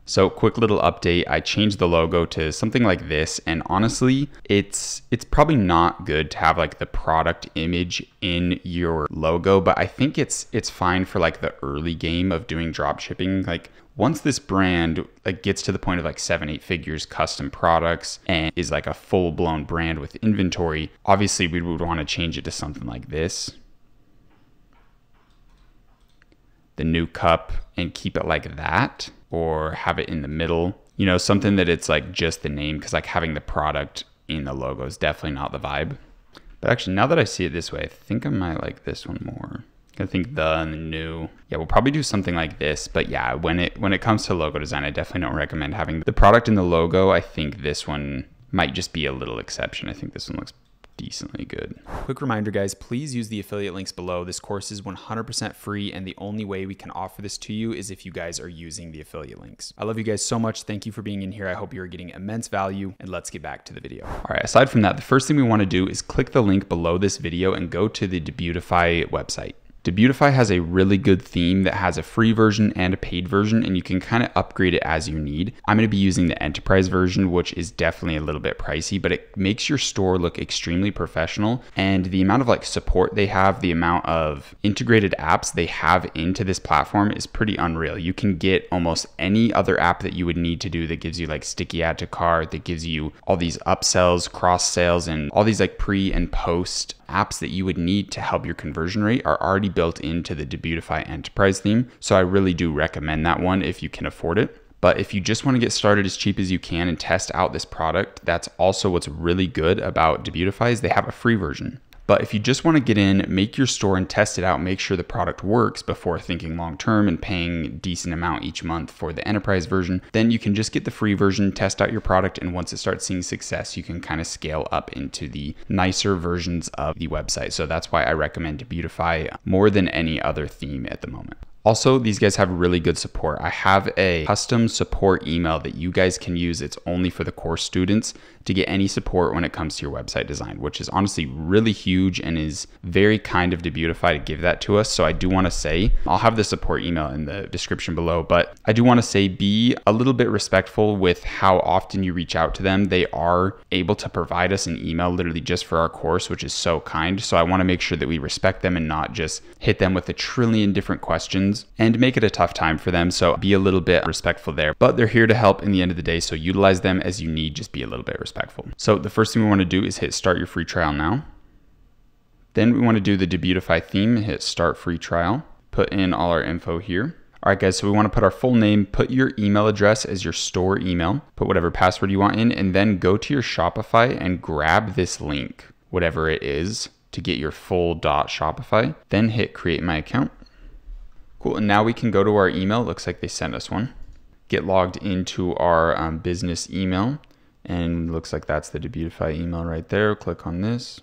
So quick little update, I changed the logo to something like this, and honestly, it's probably not good to have like the product image in your logo, but I think it's fine for like the early game of doing drop shipping. Like once this brand like gets to the point of like 7-8 figures custom products and is like a full-blown brand with inventory, obviously we would want to change it to something like this. The new cup, and keep it like that, or have it in the middle, you know, something that it's like just the name, because like having the product in the logo is definitely not the vibe. But actually, now that I see it this way, I think I might like this one more. I think the and the new. Yeah, we'll probably do something like this. But yeah, when it comes to logo design, I definitely don't recommend having the product in the logo. I think this one might just be a little exception. I think this one looks decently good. Quick reminder, guys, please use the affiliate links below. This course is 100% free, and the only way we can offer this to you is if you guys are using the affiliate links. I love you guys so much. Thank you for being in here. I hope you're getting immense value, and let's get back to the video. All right, aside from that, the first thing we want to do is click the link below this video and go to the Debutify website. Debutify has a really good theme that has a free version and a paid version, and you can kind of upgrade it as you need. I'm going to be using the enterprise version, which is definitely a little bit pricey, but it makes your store look extremely professional. And the amount of like support they have, the amount of integrated apps they have into this platform is pretty unreal. You can get almost any other app that you would need to do that gives you like sticky add to cart, that gives you all these upsells, cross sales, and all these like pre and post apps that you would need to help your conversion rate are already built into the Debutify enterprise theme. So I really do recommend that one if you can afford it. But if you just want to get started as cheap as you can and test out this product, that's also what's really good about Debutify is they have a free version. But if you just want to get in, make your store and test it out, make sure the product works before thinking long-term and paying a decent amount each month for the enterprise version, then you can just get the free version, test out your product, and once it starts seeing success, you can kind of scale up into the nicer versions of the website. So that's why I recommend Debutify more than any other theme at the moment. Also, these guys have really good support. I have a custom support email that you guys can use. It's only for the course students to get any support when it comes to your website design, which is honestly really huge and is very kind of Debutify to give that to us. So I do want to say, I'll have the support email in the description below, but I do want to say be a little bit respectful with how often you reach out to them. They are able to provide us an email literally just for our course, which is so kind. So I want to make sure that we respect them and not just hit them with a trillion different questions and make it a tough time for them. So be a little bit respectful there, but they're here to help in the end of the day. So utilize them as you need, just be a little bit respectful. So the first thing we want to do is hit start your free trial now. Then we want to do the Debutify theme, hit start free trial, put in all our info here. All right, guys, so we want to put our full name, put your email address as your store email, put whatever password you want in, and then go to your Shopify and grab this link, whatever it is, to get your full .shopify. Then hit create my account. Cool, and now we can go to our email. It looks like they sent us one. Get logged into our business email, and looks like that's the Debutify email right there. Click on this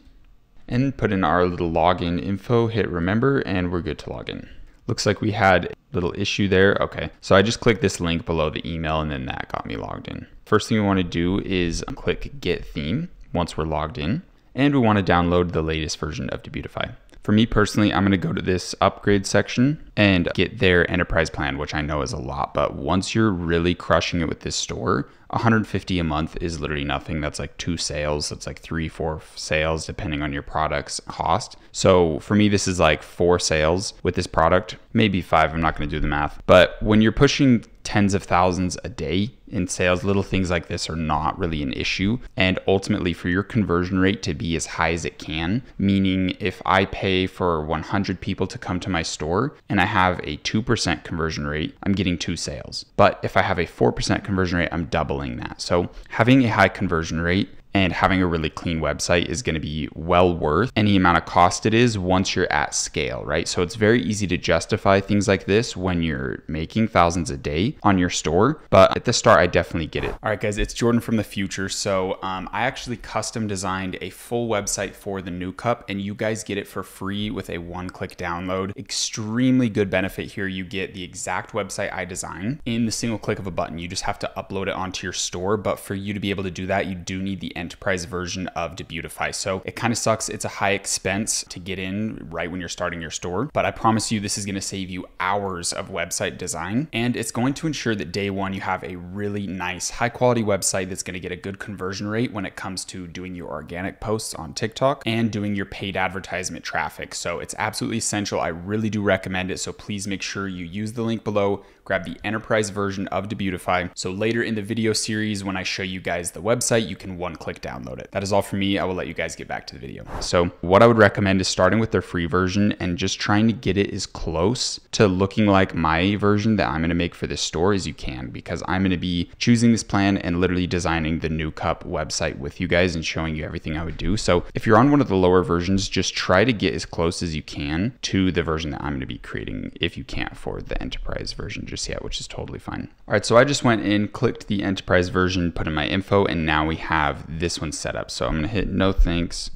and put in our little login info, hit remember, and we're good to log in. Looks like we had a little issue there. Okay, so I just clicked this link below the email and then that got me logged in. First thing we want to do is click get theme once we're logged in, and we want to download the latest version of Debutify. For me personally, I'm going to go to this upgrade section and get their enterprise plan, which I know is a lot, but once you're really crushing it with this store, $150 a month is literally nothing. That's like 2 sales. That's like 3-4 sales, depending on your product's cost. So for me, this is like 4 sales with this product, maybe 5. I'm not going to do the math. But when you're pushing tens of thousands a day in sales, little things like this are not really an issue. And ultimately, for your conversion rate to be as high as it can, meaning if I pay for 100 people to come to my store and I have a 2% conversion rate, I'm getting 2 sales. But if I have a 4% conversion rate, I'm doubling that. So having a high conversion rate and having a really clean website is going to be well worth any amount of cost it is once you're at scale, right? So it's very easy to justify things like this when you're making thousands a day on your store. But at the start, I definitely get it. All right, guys, it's Jordan from the future. So I actually custom designed a full website for the new cup, and you guys get it for free with a 1-click download. Extremely good benefit here. You get the exact website I designed in the single click of a button. You just have to upload it onto your store. But for you to be able to do that, you do need the enterprise version of Debutify. So it kind of sucks. It's a high expense to get in right when you're starting your store, but I promise you this is going to save you hours of website design, and it's going to ensure that day one you have a really nice high quality website that's going to get a good conversion rate when it comes to doing your organic posts on TikTok and doing your paid advertisement traffic. So it's absolutely essential. I really do recommend it. So please make sure you use the link below, grab the enterprise version of Debutify. So later in the video series, when I show you guys the website, you can 1-click download it. That is all for me. I will let you guys get back to the video. So what I would recommend is starting with their free version and just trying to get it as close to looking like my version that I'm going to make for this store as you can, because I'm going to be choosing this plan and literally designing the new cup website with you guys and showing you everything I would do. So if you're on one of the lower versions, just try to get as close as you can to the version that I'm going to be creating if you can't afford the enterprise version just yet, which is totally fine. All right, so I just went in, clicked the enterprise version, put in my info, and now we have this one set up. So I'm going to hit no thanks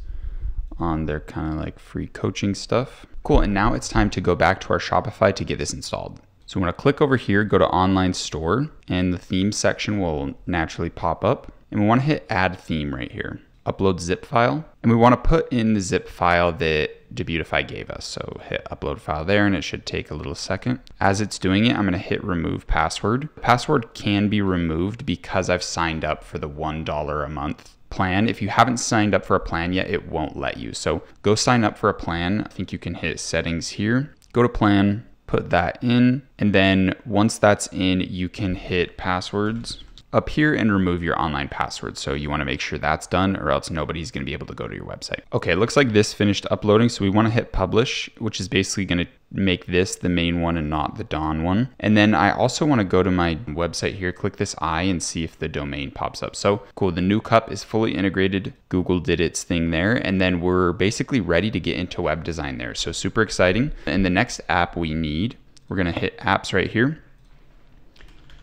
on their kind of like free coaching stuff. Cool. And now it's time to go back to our Shopify to get this installed. So I'm going to click over here, go to online store, and the theme section will naturally pop up. And we want to hit add theme right here. Upload zip file, and we want to put in the zip file that Debutify gave us. So hit upload file there, and it should take a little second. As it's doing it, I'm going to hit remove password. Password can be removed because I've signed up for the $1 a month plan. If you haven't signed up for a plan yet, it won't let you. So go sign up for a plan. I think you can hit settings here, go to plan, put that in, and then once that's in, you can hit passwords up here and remove your online password. So you want to make sure that's done, or else nobody's going to be able to go to your website. Okay, it looks like this finished uploading. So we want to hit publish, which is basically going to make this the main one and not the Dawn one. And then I also want to go to my website here, click this I, and see if the domain pops up. So cool, the new cup is fully integrated. Google did its thing there. And then we're basically ready to get into web design there. So super exciting. And the next app we need, we're going to hit apps right here,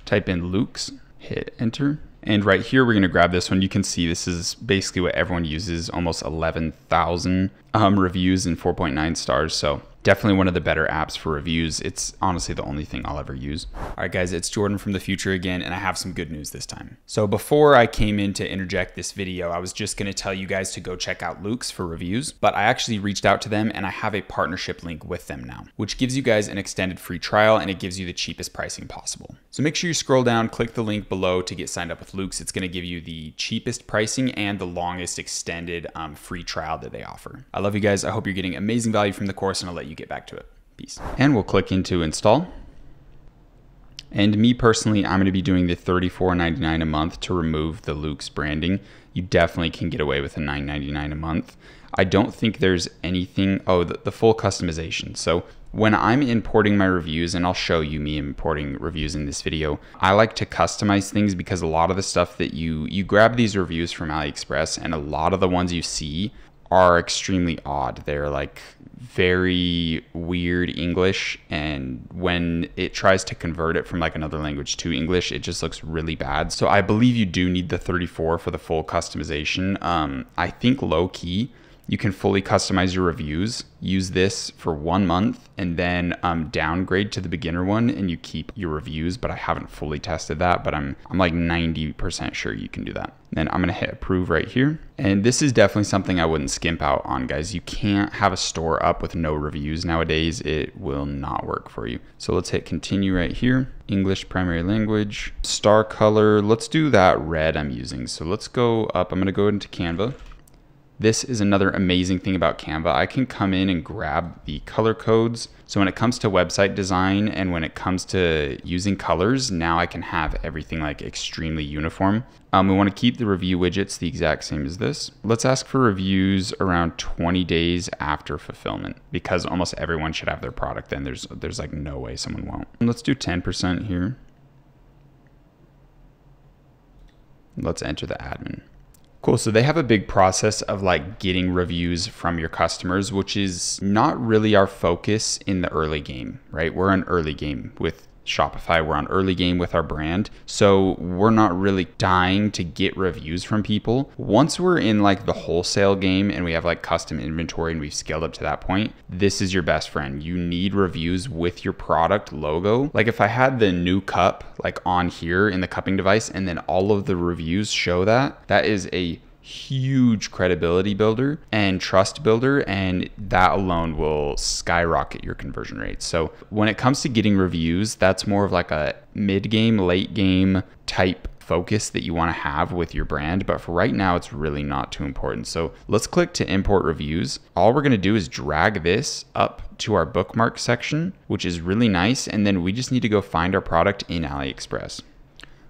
type in Loox, hit enter. And right here, we're going to grab this one. You can see this is basically what everyone uses, almost 11,000 reviews and 4.9 stars. So definitely one of the better apps for reviews. It's honestly the only thing I'll ever use. All right, guys, it's Jordan from the future again, and I have some good news this time. So before I came in to interject this video, I was just going to tell you guys to go check out Loox for reviews, but I actually reached out to them and I have a partnership link with them now, which gives you guys an extended free trial, and it gives you the cheapest pricing possible. So make sure you scroll down, click the link below to get signed up with Loox. It's going to give you the cheapest pricing and the longest extended free trial that they offer. I love you guys. I hope you're getting amazing value from the course, and I'll let you get back to it. Peace. And we'll click into install. And me personally, I'm going to be doing the $34.99 a month to remove the Loox branding. You definitely can get away with a $9.99 a month. I don't think there's anything, the full customization. So when I'm importing my reviews, and I'll show you me importing reviews in this video, I like to customize things because a lot of the stuff that you grab these reviews from AliExpress, and a lot of the ones you see are extremely odd. They're like very weird English, and when it tries to convert it from like another language to English, it just looks really bad. So I believe you do need the 34 for the full customization. I think low key, you can fully customize your reviews. Use this for 1 month and then downgrade to the beginner one and you keep your reviews, but I haven't fully tested that, but I'm like 90% sure you can do that. Then I'm gonna hit approve right here. And this is definitely something I wouldn't skimp out on, guys. You can't have a store up with no reviews nowadays. It will not work for you. So let's hit continue right here. English primary language, star color. Let's do that red I'm using. So let's go up. I'm gonna go into Canva. This is another amazing thing about Canva. I can come in and grab the color codes. So when it comes to website design and when it comes to using colors, now I can have everything like extremely uniform. We want to keep the review widgets the exact same as this. Let's ask for reviews around 20 days after fulfillment, because almost everyone should have their product then. There's like no way someone won't. And let's do 10% here. Let's enter the admin. Cool, so they have a big process of like getting reviews from your customers, which is not really our focus in the early game, right? We're an early game with Shopify, we're on early game with our brand. So we're not really dying to get reviews from people. Once we're in like the wholesale game and we have like custom inventory and we've scaled up to that point, this is your best friend. You need reviews with your product logo. Like if I had the new cup like on here in the cupping device and then all of the reviews show that, that is a huge credibility builder and trust builder, and that alone will skyrocket your conversion rates. So when it comes to getting reviews, that's more of like a mid-game, late game type focus that you want to have with your brand, but for right now it's really not too important. So let's click to import reviews. All we're going to do is drag this up to our bookmark section, which is really nice, and then we just need to go find our product in AliExpress.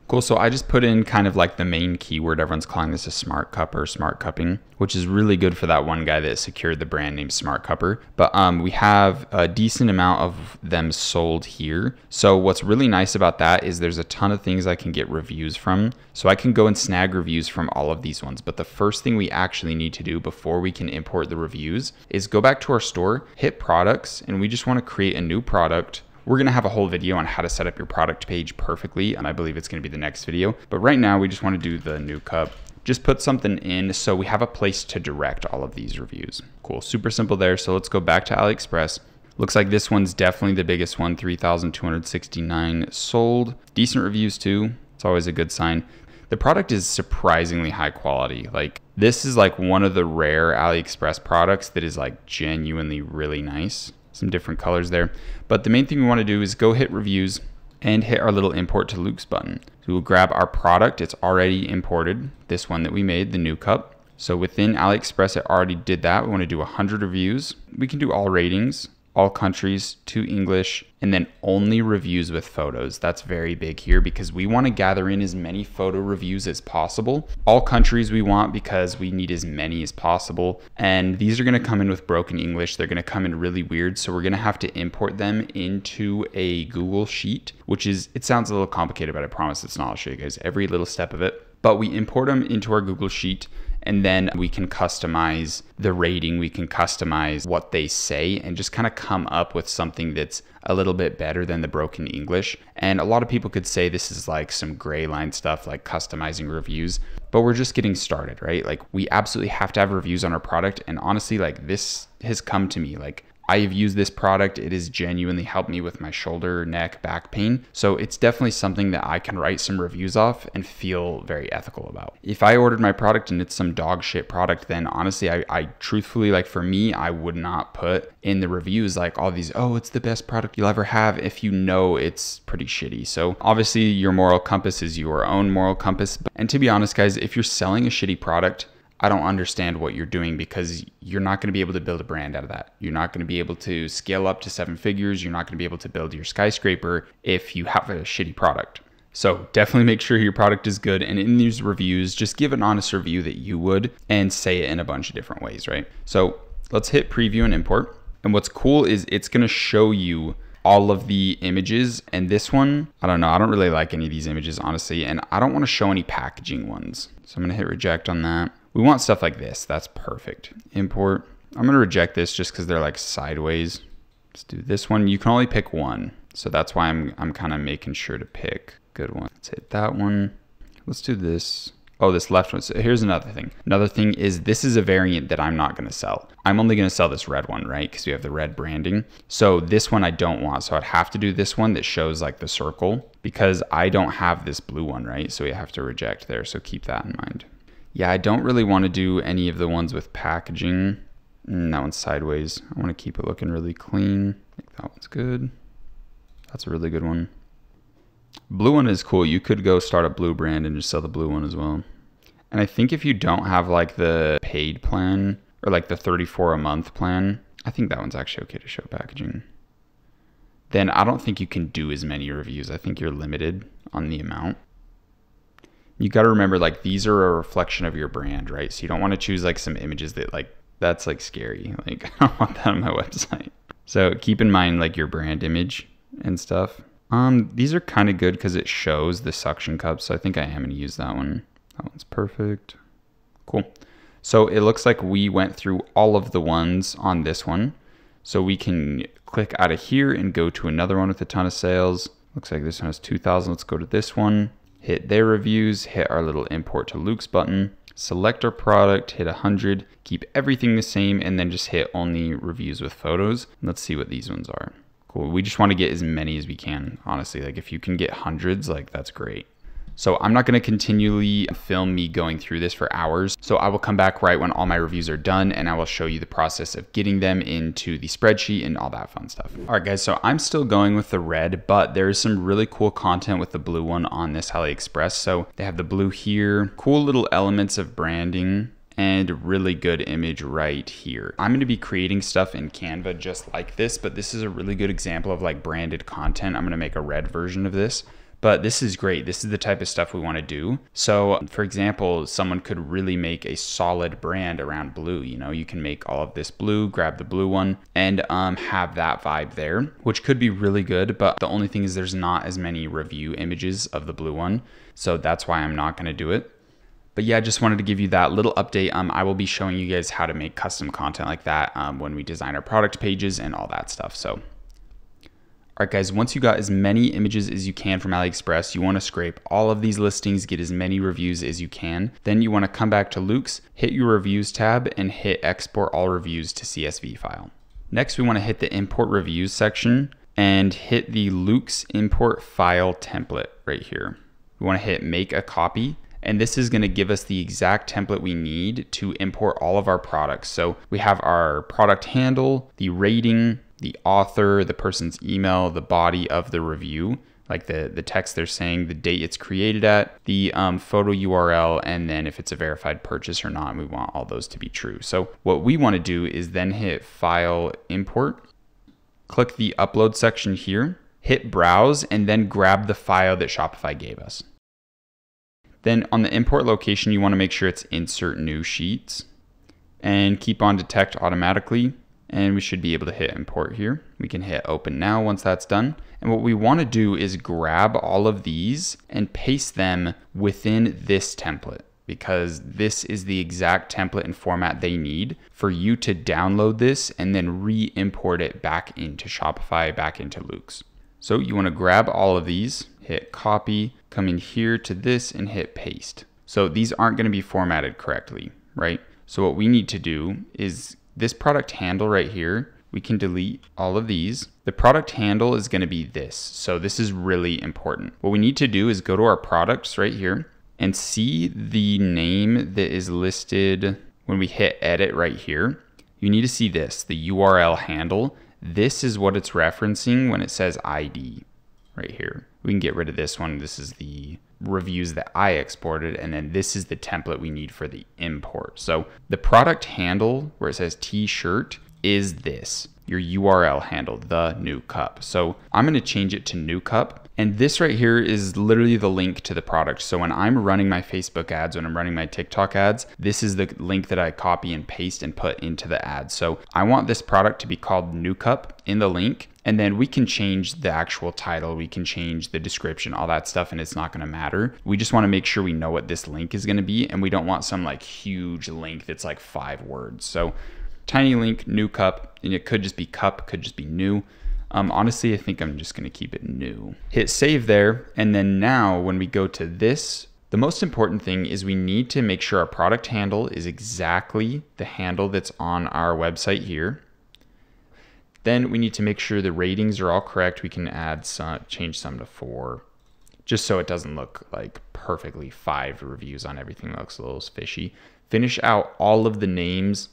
Cool, so I just put in kind of like the main keyword. Everyone's calling this a smart cup or smart cupping, which is really good for that one guy that secured the brand name Smart Cupper. But we have a decent amount of them sold here. So what's really nice about that is there's a ton of things I can get reviews from. So I can go and snag reviews from all of these ones. But the first thing we actually need to do before we can import the reviews is go back to our store, hit products, and we just want to create a new product. We're going to have a whole video on how to set up your product page perfectly, and I believe it's going to be the next video. But right now, we just want to do the new cup. Just put something in so we have a place to direct all of these reviews. Cool, super simple there. So let's go back to AliExpress. Looks like this one's definitely the biggest one, 3,269 sold. Decent reviews too. It's always a good sign. The product is surprisingly high quality. Like this is like one of the rare AliExpress products that is like genuinely really nice. Some different colors there. But the main thing we want to do is go hit reviews and hit our little import to Loox button. So we'll grab our product. It's already imported, this one that we made, the new cup. So within AliExpress, it already did that. We want to do 100 reviews. We can do all ratings, all countries, to English, and then only reviews with photos. That's very big here because we want to gather in as many photo reviews as possible. All countries we want because we need as many as possible. And these are going to come in with broken English. They're going to come in really weird. So we're going to have to import them into a Google Sheet, which is, it sounds a little complicated, but I promise it's not. I'll show you guys every little step of it. But we import them into our Google Sheet, and then we can customize the rating, we can customize what they say, and just kind of come up with something that's a little bit better than the broken English. And a lot of people could say this is like some gray line stuff, like customizing reviews, but we're just getting started, right? Like we absolutely have to have reviews on our product. And honestly, like this has come to me, like I have used this product. It has genuinely helped me with my shoulder, neck, back pain. So it's definitely something that I can write some reviews off and feel very ethical about. If I ordered my product and it's some dog shit product, then honestly, I truthfully, like for me, I would not put in the reviews like all these, oh, it's the best product you'll ever have, if you know it's pretty shitty. So obviously your moral compass is your own moral compass. And to be honest, guys, if you're selling a shitty product, I don't understand what you're doing, because you're not going to be able to build a brand out of that. You're not going to be able to scale up to 7 figures. You're not going to be able to build your skyscraper if you have a shitty product. So definitely make sure your product is good. And in these reviews, just give an honest review that you would and say it in a bunch of different ways, right? So let's hit preview and import. And what's cool is it's going to show you all of the images. And this one, I don't know. I don't really like any of these images, honestly. And I don't want to show any packaging ones. So I'm going to hit reject on that. We want stuff like this. That's perfect. Import. I'm going to reject this just because they're like sideways. Let's do this one. You can only pick one. So that's why I'm kind of making sure to pick a good one. Let's hit that one. Let's do this. Oh, this left one. So here's another thing. Another thing is this is a variant that I'm not going to sell. I'm only going to sell this red one, right? Because we have the red branding. So this one I don't want. So I'd have to do this one that shows like the circle because I don't have this blue one, right? So we have to reject there. So keep that in mind. Yeah, I don't really want to do any of the ones with packaging. That one's sideways. I want to keep it looking really clean. I think that one's good. That's a really good one. Blue one is cool. You could go start a blue brand and just sell the blue one as well. And I think if you don't have like the paid plan or like the 34 a month plan, I think that one's actually okay to show packaging. Then I don't think you can do as many reviews. I think you're limited on the amount. You got to remember like these are a reflection of your brand, right? So you don't want to choose like some images that like, that's like scary. Like I don't want that on my website. So keep in mind like your brand image and stuff. These are kind of good because it shows the suction cup. So I think I am going to use that one. That one's perfect. Cool. So it looks like we went through all of the ones on this one. So we can click out of here and go to another one with a ton of sales. Looks like this one has 2,000. Let's go to this one. Hit their reviews, hit our little import to Loox button, select our product, hit 100, keep everything the same, and then just hit only reviews with photos. Let's see what these ones are. Cool. We just want to get as many as we can, honestly. Like if you can get hundreds, like that's great. So I'm not going to continually film me going through this for hours. So I will come back right when all my reviews are done and I will show you the process of getting them into the spreadsheet and all that fun stuff. All right, guys, so I'm still going with the red, but there is some really cool content with the blue one on this AliExpress. So they have the blue here, cool little elements of branding, and really good image right here. I'm going to be creating stuff in Canva just like this, but this is a really good example of like branded content. I'm going to make a red version of this. But this is great. This is the type of stuff we want to do. So for example, someone could really make a solid brand around blue. You know, you can make all of this blue, grab the blue one and have that vibe there, which could be really good. But the only thing is there's not as many review images of the blue one. So that's why I'm not going to do it. But yeah, I just wanted to give you that little update. I will be showing you guys how to make custom content like that when we design our product pages and all that stuff. So all right, guys, once you got as many images as you can from AliExpress, you want to scrape all of these listings, get as many reviews as you can. Then you want to come back to Loox, hit your reviews tab, and hit export all reviews to CSV file. Next, we want to hit the import reviews section and hit the Loox import file template right here. We want to hit make a copy. And this is going to give us the exact template we need to import all of our products. So we have our product handle, the rating, the author, the person's email, the body of the review, like the text they're saying, the date it's created at, the photo URL, and then if it's a verified purchase or not, we want all those to be true. So what we want to do is then hit File, Import, click the Upload section here, hit Browse, and then grab the file that Shopify gave us. Then on the import location, you want to make sure it's Insert New Sheets and keep on Detect automatically. And we should be able to hit import here. We can hit open now once that's done. And what we want to do is grab all of these and paste them within this template because this is the exact template and format they need for you to download this and then re-import it back into Shopify, back into Loox. So you want to grab all of these, hit copy, come in here to this and hit paste. So these aren't going to be formatted correctly, right? So what we need to do is this product handle right here, we can delete all of these. The product handle is going to be this. So this is really important. What we need to do is go to our products right here and see the name that is listed when we hit edit right here. You need to see this, the URL handle. This is what it's referencing when it says ID right here. We can get rid of this one. This is the reviews that I exported, and then this is the template we need for the import. So the product handle where it says t-shirt is this, your URL handle, the new cup. So I'm going to change it to new cup. And this right here is literally the link to the product. So when I'm running my Facebook ads, when I'm running my TikTok ads, this is the link that I copy and paste and put into the ad. So I want this product to be called New Cup in the link. And then we can change the actual title. We can change the description, all that stuff, and it's not going to matter. We just want to make sure we know what this link is going to be. And we don't want some like huge link that's like 5 words. So tiny link, new cup, and it could just be cup, could just be new. Honestly, I think I'm just going to keep it new. Hit save there. And then now when we go to this The most important thing is we need to make sure our product handle is exactly the handle that's on our website here. Then we need to make sure the ratings are all correct. We can add some, change some to 4, just so it doesn't look like perfectly 5 reviews on everything. That looks a little fishy. Finish out all of the names.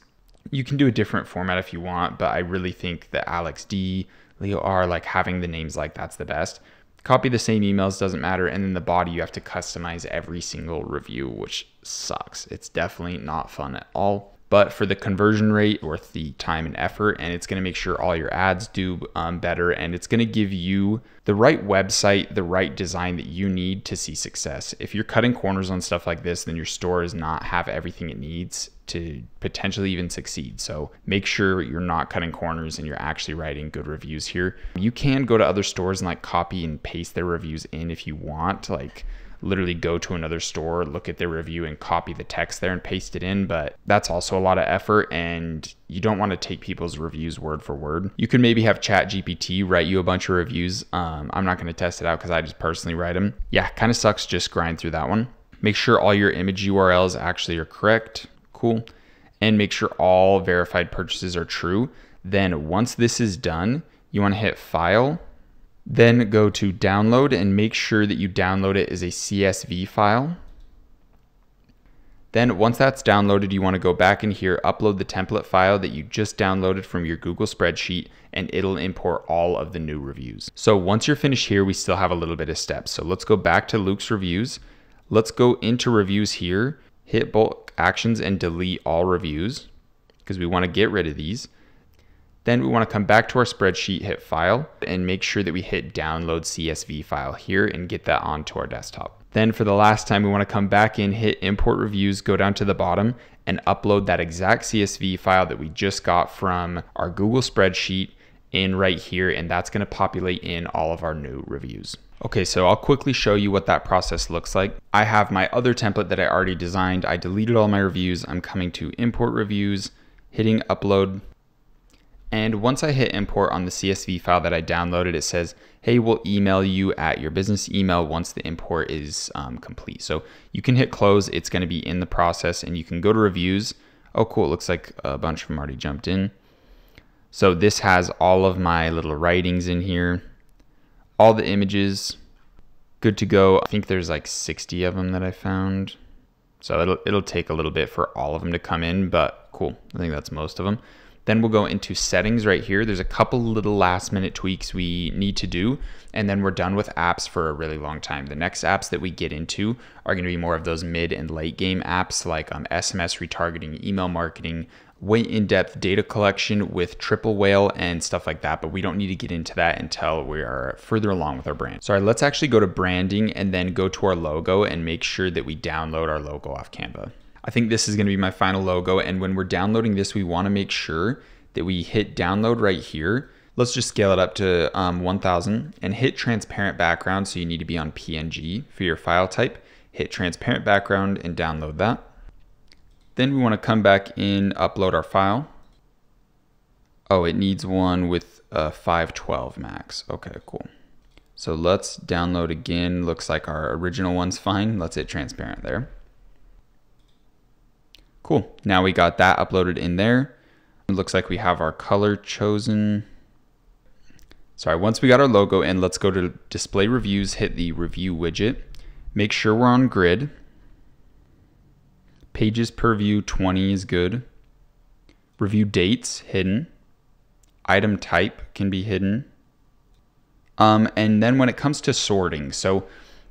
You can do a different format if you want, but I really think that Alex D, Leo R, like having the names like that's the best. Copy the same emails, doesn't matter. And then the body, you have to customize every single review, which sucks. It's definitely not fun at all. But for the conversion rate, worth the time and effort, and it's gonna make sure all your ads do better, and it's gonna give you the right website, the right design that you need to see success. If you're cutting corners on stuff like this, then your store does not have everything it needs to potentially even succeed. So make sure you're not cutting corners and you're actually writing good reviews here. You can go to other stores and like copy and paste their reviews in if you want, like literally go to another store, look at their review and copy the text there and paste it in, but that's also a lot of effort and you don't want to take people's reviews word for word. You can maybe have ChatGPT write you a bunch of reviews. I'm not going to test it out because I just personally write them. Yeah, kind of sucks, just grind through that one. Make sure all your image URLs actually are correct. Cool. And make sure all verified purchases are true. Then once this is done, you want to hit File, then go to Download and make sure that you download it as a CSV file. Then once that's downloaded, you want to go back in here, upload the template file that you just downloaded from your Google spreadsheet, and it'll import all of the new reviews. So once you're finished here, we still have a little bit of steps. So let's go back to Loox reviews. Let's go into reviews here, hit bulk actions and delete all reviews because we want to get rid of these. Then we want to come back to our spreadsheet, hit File, and make sure that we hit Download CSV file here and get that onto our desktop. Then for the last time, we want to come back in, hit Import Reviews, go down to the bottom, and upload that exact CSV file that we just got from our Google spreadsheet in right here, and that's going to populate in all of our new reviews. Okay, so I'll quickly show you what that process looks like. I have my other template that I already designed. I deleted all my reviews. I'm coming to Import Reviews, hitting Upload. And once I hit import on the CSV file that I downloaded, it says, hey, we'll email you at your business email once the import is complete. So you can hit close, it's gonna be in the process, and you can go to reviews. Oh, cool, it looks like a bunch of them already jumped in. So this has all of my little writings in here, all the images, good to go. I think there's like 60 of them that I found. So it'll take a little bit for all of them to come in, but cool, I think that's most of them. Then we'll go into settings right here. There's a couple little last minute tweaks we need to do, and then we're done with apps for a really long time. The next apps that we get into are gonna be more of those mid and late game apps like SMS retargeting, email marketing, way in-depth data collection with Triple Whale and stuff like that, but we don't need to get into that until we are further along with our brand. So let's actually go to branding and then go to our logo and make sure that we download our logo off Canva. I think this is going to be my final logo, and when we're downloading this, we want to make sure that we hit download right here. Let's just scale it up to 1000 and hit transparent background. So you need to be on PNG for your file type. Hit transparent background and download that. Then we want to come back in, upload our file. Oh, it needs one with 512 max. Okay, cool. So let's download again. Looks like our original one's fine. Let's hit transparent there. Cool, now we got that uploaded in there. It looks like we have our color chosen. Sorry, once we got our logo in, let's go to display reviews, hit the review widget. Make sure we're on grid. Pages per view, 20 is good. Review dates, hidden. Item type can be hidden. And then when it comes to sorting, so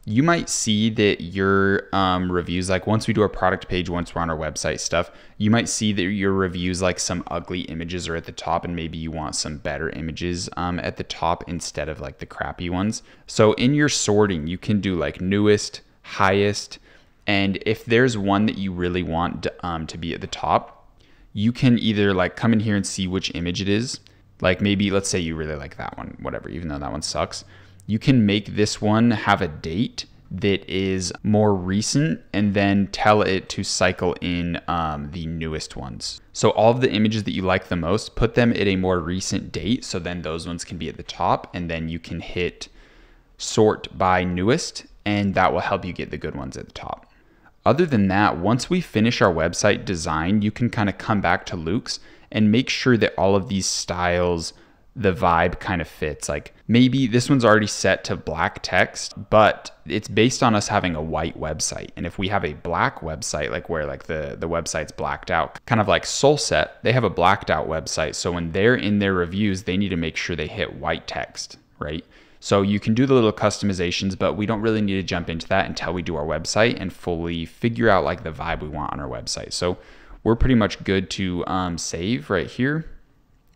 you might see that your reviews, like once we do our product page, once we're on our website stuff, you might see that your reviews, like some ugly images are at the top, and maybe you want some better images at the top instead of like the crappy ones. So in your sorting, you can do like newest, highest, and if there's one that you really want to be at the top, you can either like come in here and see which image it is. Like maybe, let's say you really like that one, whatever, even though that one sucks. You can make this one have a date that is more recent and then tell it to cycle in the newest ones. So all of the images that you like the most, put them at a more recent date. So then those ones can be at the top, and then you can hit sort by newest, and that will help you get the good ones at the top. Other than that, once we finish our website design, you can kind of come back to Loox and make sure that all of these styles, the vibe kind of fits. Like maybe this one's already set to black text, but it's based on us having a white website. And if we have a black website, like where like the website's blacked out, kind of like Soulset, they have a blacked out website. So when they're in their reviews, they need to make sure they hit white text, right? So you can do the little customizations, but we don't really need to jump into that until we do our website and fully figure out like the vibe we want on our website. So we're pretty much good to save right here.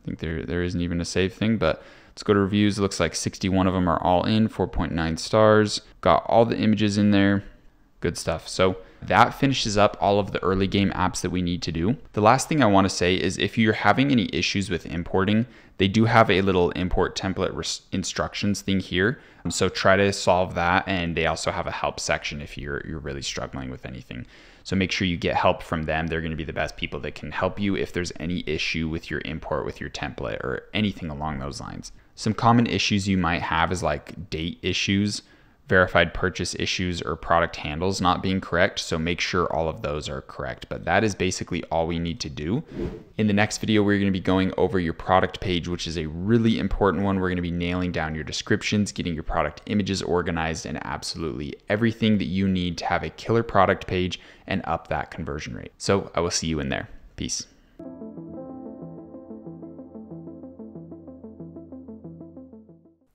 I think there isn't even a save thing, but let's go to reviews. It looks like 61 of them are all in, 4.9 stars. Got all the images in there. Good stuff. So that finishes up all of the early game apps that we need to do. The last thing I want to say is if you're having any issues with importing, they do have a little import template instructions thing here. So try to solve that. And they also have a help section if you're really struggling with anything. So make sure you get help from them. They're going to be the best people that can help you if there's any issue with your import, with your template, or anything along those lines. Some common issues you might have is like date issues, verified purchase issues, or product handles not being correct. So make sure all of those are correct. But that is basically all we need to do. In the next video, we're going to be going over your product page, which is a really important one. We're going to be nailing down your descriptions, getting your product images organized, and absolutely everything that you need to have a killer product page and up that conversion rate. So I will see you in there. Peace.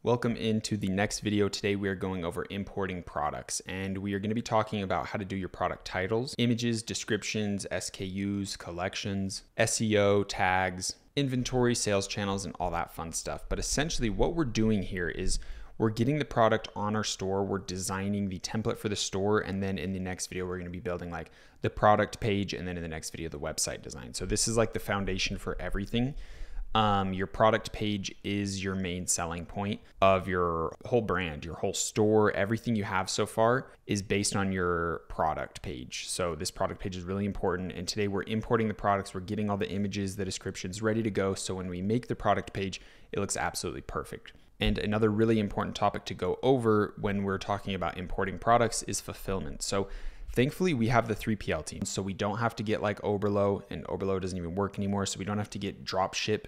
Welcome into the next video. Today we are going over importing products, and we are going to be talking about how to do your product titles, images, descriptions, SKUs, collections, SEO, tags, inventory, sales channels, and all that fun stuff. But essentially what we're doing here is we're getting the product on our store, we're designing the template for the store, and then in the next video we're going to be building like the product page, and then in the next video the website design. So this is like the foundation for everything. Your product page is your main selling point of your whole brand, your whole store. Everything you have so far is based on your product page. So this product page is really important. And today we're importing the products. We're getting all the images, the descriptions ready to go. So when we make the product page, it looks absolutely perfect. And another really important topic to go over when we're talking about importing products is fulfillment. So thankfully, we have the 3PL team, so we don't have to get like Oberlo, and Oberlo doesn't even work anymore. So we don't have to get dropship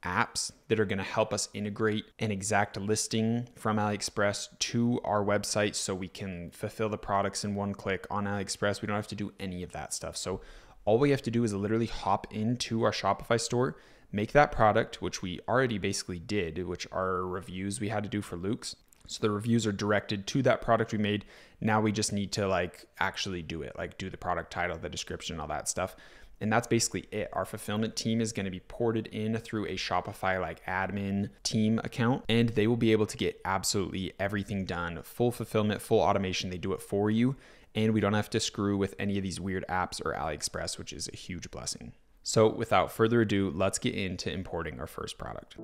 apps that are going to help us integrate an exact listing from AliExpress to our website so we can fulfill the products in one click on AliExpress. We don't have to do any of that stuff. So all we have to do is literally hop into our Shopify store, make that product, which we already basically did, which are reviews we had to do for Loox. So the reviews are directed to that product we made. Now we just need to like actually do it, like do the product title, the description, all that stuff. And that's basically it. Our fulfillment team is going to be ported in through a Shopify like admin team account, and they will be able to get absolutely everything done. Full fulfillment, full automation. They do it for you, and we don't have to screw with any of these weird apps or AliExpress, which is a huge blessing. So without further ado, let's get into importing our first product.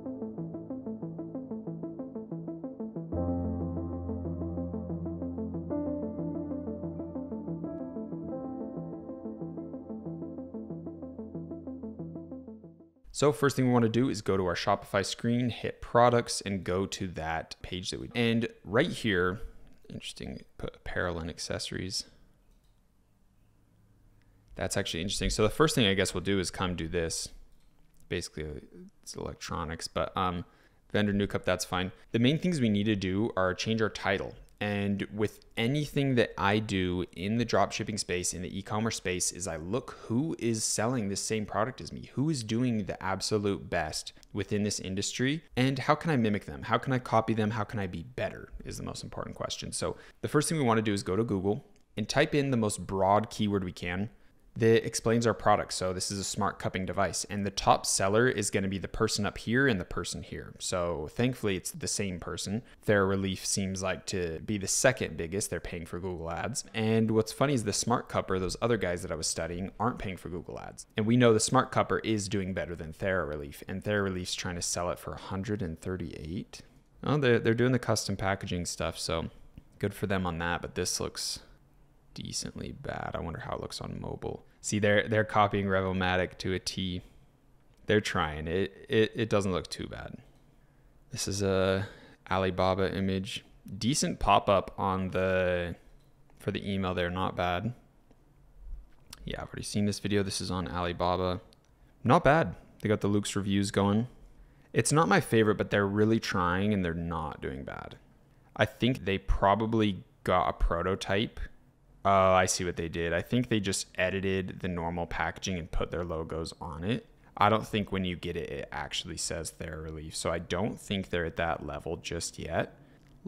So first thing we want to do is go to our Shopify screen, hit products, and go to that page that we, and right here, interesting, put apparel and accessories. That's actually interesting. So the first thing I guess we'll do is come do this. Basically it's electronics, but vendor new cup, that's fine. The main things we need to do are change our title. And with anything that I do in the dropshipping space, in the e-commerce space, is I look who is selling the same product as me, who is doing the absolute best within this industry, and how can I mimic them? How can I copy them? How can I be better is the most important question. So the first thing we want to do is go to Google and type in the most broad keyword we can that explains our product. So this is a smart cupping device, and the top seller is going to be the person up here and the person here. So thankfully it's the same person. TheraRelief seems like to be the second biggest. They're paying for Google ads. And what's funny is the smart cupper, those other guys that I was studying, aren't paying for Google ads. And we know the smart cupper is doing better than TheraRelief, and TheraRelief's trying to sell it for $138. Oh, they're doing the custom packaging stuff, so good for them on that. But this looks decently bad. I wonder how it looks on mobile. See, they're copying Revomatic to a T. They're trying. It doesn't look too bad. This is a Alibaba image. Decent pop-up on for the email there, not bad. Yeah, I've already seen this video. This is on Alibaba. Not bad. They got the Loox reviews going. It's not my favorite, but they're really trying and they're not doing bad. I think they probably got a prototype. Oh, I see what they did. I think they just edited the normal packaging and put their logos on it. I don't think when you get it, it actually says TheraRelief. So I don't think they're at that level just yet.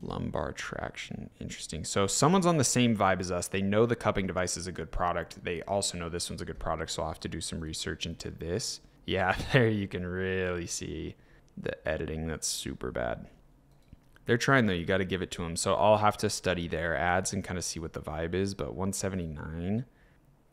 Lumbar traction, interesting. So someone's on the same vibe as us. They know the cupping device is a good product. They also know this one's a good product, so I'll have to do some research into this. Yeah, there you can really see the editing. That's super bad. They're trying though, you got to give it to them. So I'll have to study their ads and kind of see what the vibe is, but 179,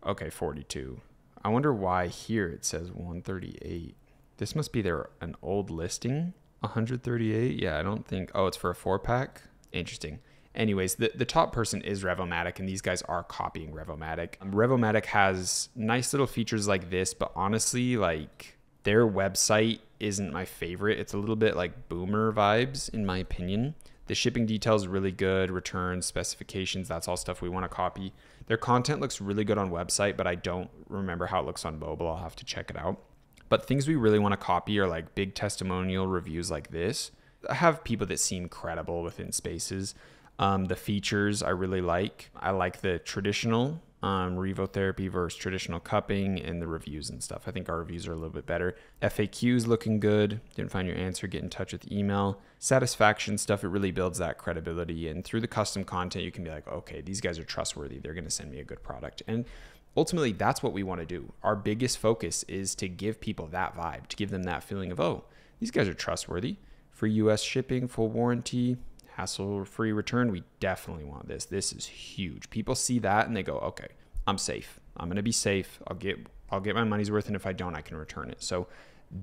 okay, 42. I wonder why here it says 138. This must be an old listing. 138, yeah, I don't think, oh, it's for a 4-pack. Interesting. Anyways, the top person is Revomatic, and these guys are copying Revomatic. Revomatic has nice little features like this, but honestly, like, their website isn't my favorite. It's a little bit like Boomer vibes, in my opinion. The shipping details really good, returns, specifications, that's all stuff we want to copy. Their content looks really good on website, but I don't remember how it looks on mobile. I'll have to check it out. But things we really want to copy are like big testimonial reviews like this. I have people that seem credible within spaces. The features I really like. I like the traditional revotherapy versus traditional cupping and the reviews and stuff. I think our reviews are a little bit better. FAQs looking good. Didn't find your answer, get in touch with email. Satisfaction stuff, it really builds that credibility. And through the custom content, you can be like, okay, these guys are trustworthy. They're going to send me a good product. And ultimately, that's what we want to do. Our biggest focus is to give people that vibe, to give them that feeling of, oh, these guys are trustworthy. Free US shipping, full warranty, hassle-free return. We definitely want this. This is huge. People see that and they go, okay, I'm safe. I'm going to be safe. I'll get my money's worth. And if I don't, I can return it. So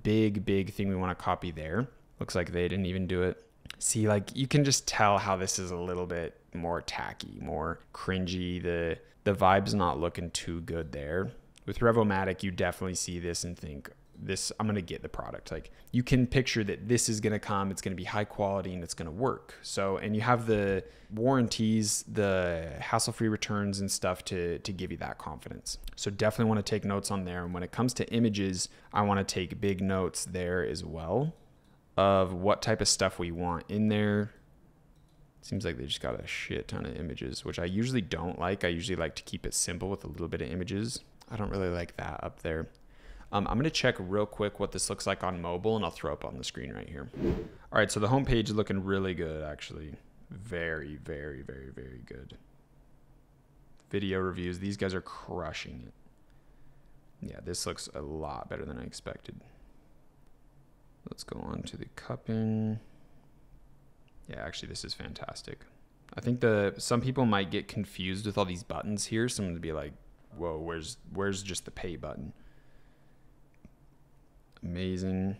big thing we want to copy there. Looks like they didn't even do it. See, like you can just tell how this is a little bit more tacky, more cringy. The vibe's not looking too good there. With Revomatic, you definitely see this and think, I'm going to get the product. Like you can picture that this is going to come, it's going to be high quality and it's going to work. So, and you have the warranties, the hassle-free returns and stuff to give you that confidence. So definitely want to take notes on there. And when it comes to images, I want to take big notes there as well of what type of stuff we want in there. Seems like they just got a shit ton of images, which I usually don't like. I usually like to keep it simple with a little bit of images. I don't really like that up there. I'm going to check real quick what this looks like on mobile, and I'll throw up on the screen right here. All right, so the homepage is looking really good, actually. Very good. Video reviews. These guys are crushing it. Yeah, this looks a lot better than I expected. Let's go on to the cupping. Yeah, actually, this is fantastic. I think some people might get confused with all these buttons here. Someone would be like, whoa, where's just the pay button? Amazing.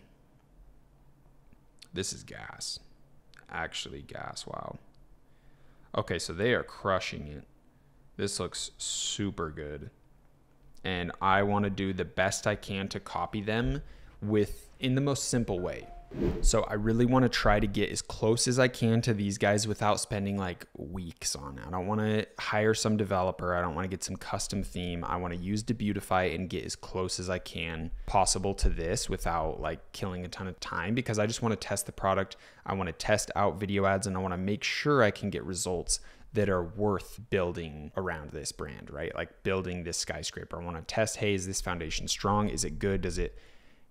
This is gas. Actually gas, wow. Okay, so they are crushing it. This looks super good. And I want to do the best I can to copy them in the most simple way. So I really want to try to get as close as I can to these guys without spending like weeks on it. I don't want to hire some developer. I don't want to get some custom theme. I want to use Debutify and get as close as I can possible to this without like killing a ton of time, because I just want to test the product. I want to test out video ads and I want to make sure I can get results that are worth building around this brand, right? Like building this skyscraper. I want to test, hey, is this foundation strong? Is it good? Does it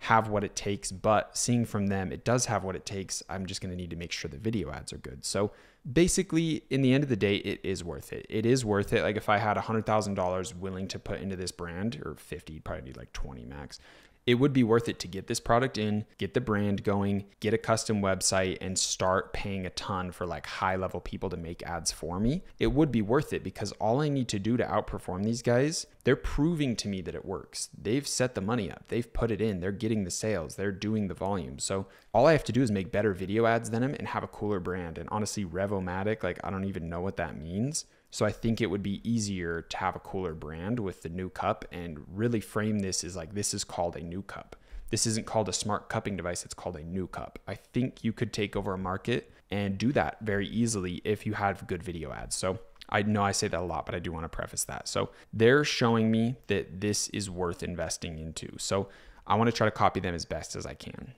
have what it takes? But seeing from them, it does have what it takes. I'm just going to need to make sure the video ads are good. So basically, in the end of the day, it is worth it. It is worth it. Like if I had $100,000 willing to put into this brand, or 50, probably need like 20 max, it would be worth it to get this product in, get the brand going, get a custom website, and start paying a ton for like high level people to make ads for me. It would be worth it because all I need to do to outperform these guys, they're proving to me that it works. They've set the money up, they've put it in, they're getting the sales, they're doing the volume. So all I have to do is make better video ads than them and have a cooler brand. And honestly, Revomatic, like I don't even know what that means. So I think it would be easier to have a cooler brand with the new cup and really frame this as like, this is called a new cup. This isn't called a smart cupping device. It's called a new cup. I think you could take over a market and do that very easily if you have good video ads. So I know I say that a lot, but I do want to preface that. So they're showing me that this is worth investing into. So I want to try to copy them as best as I can.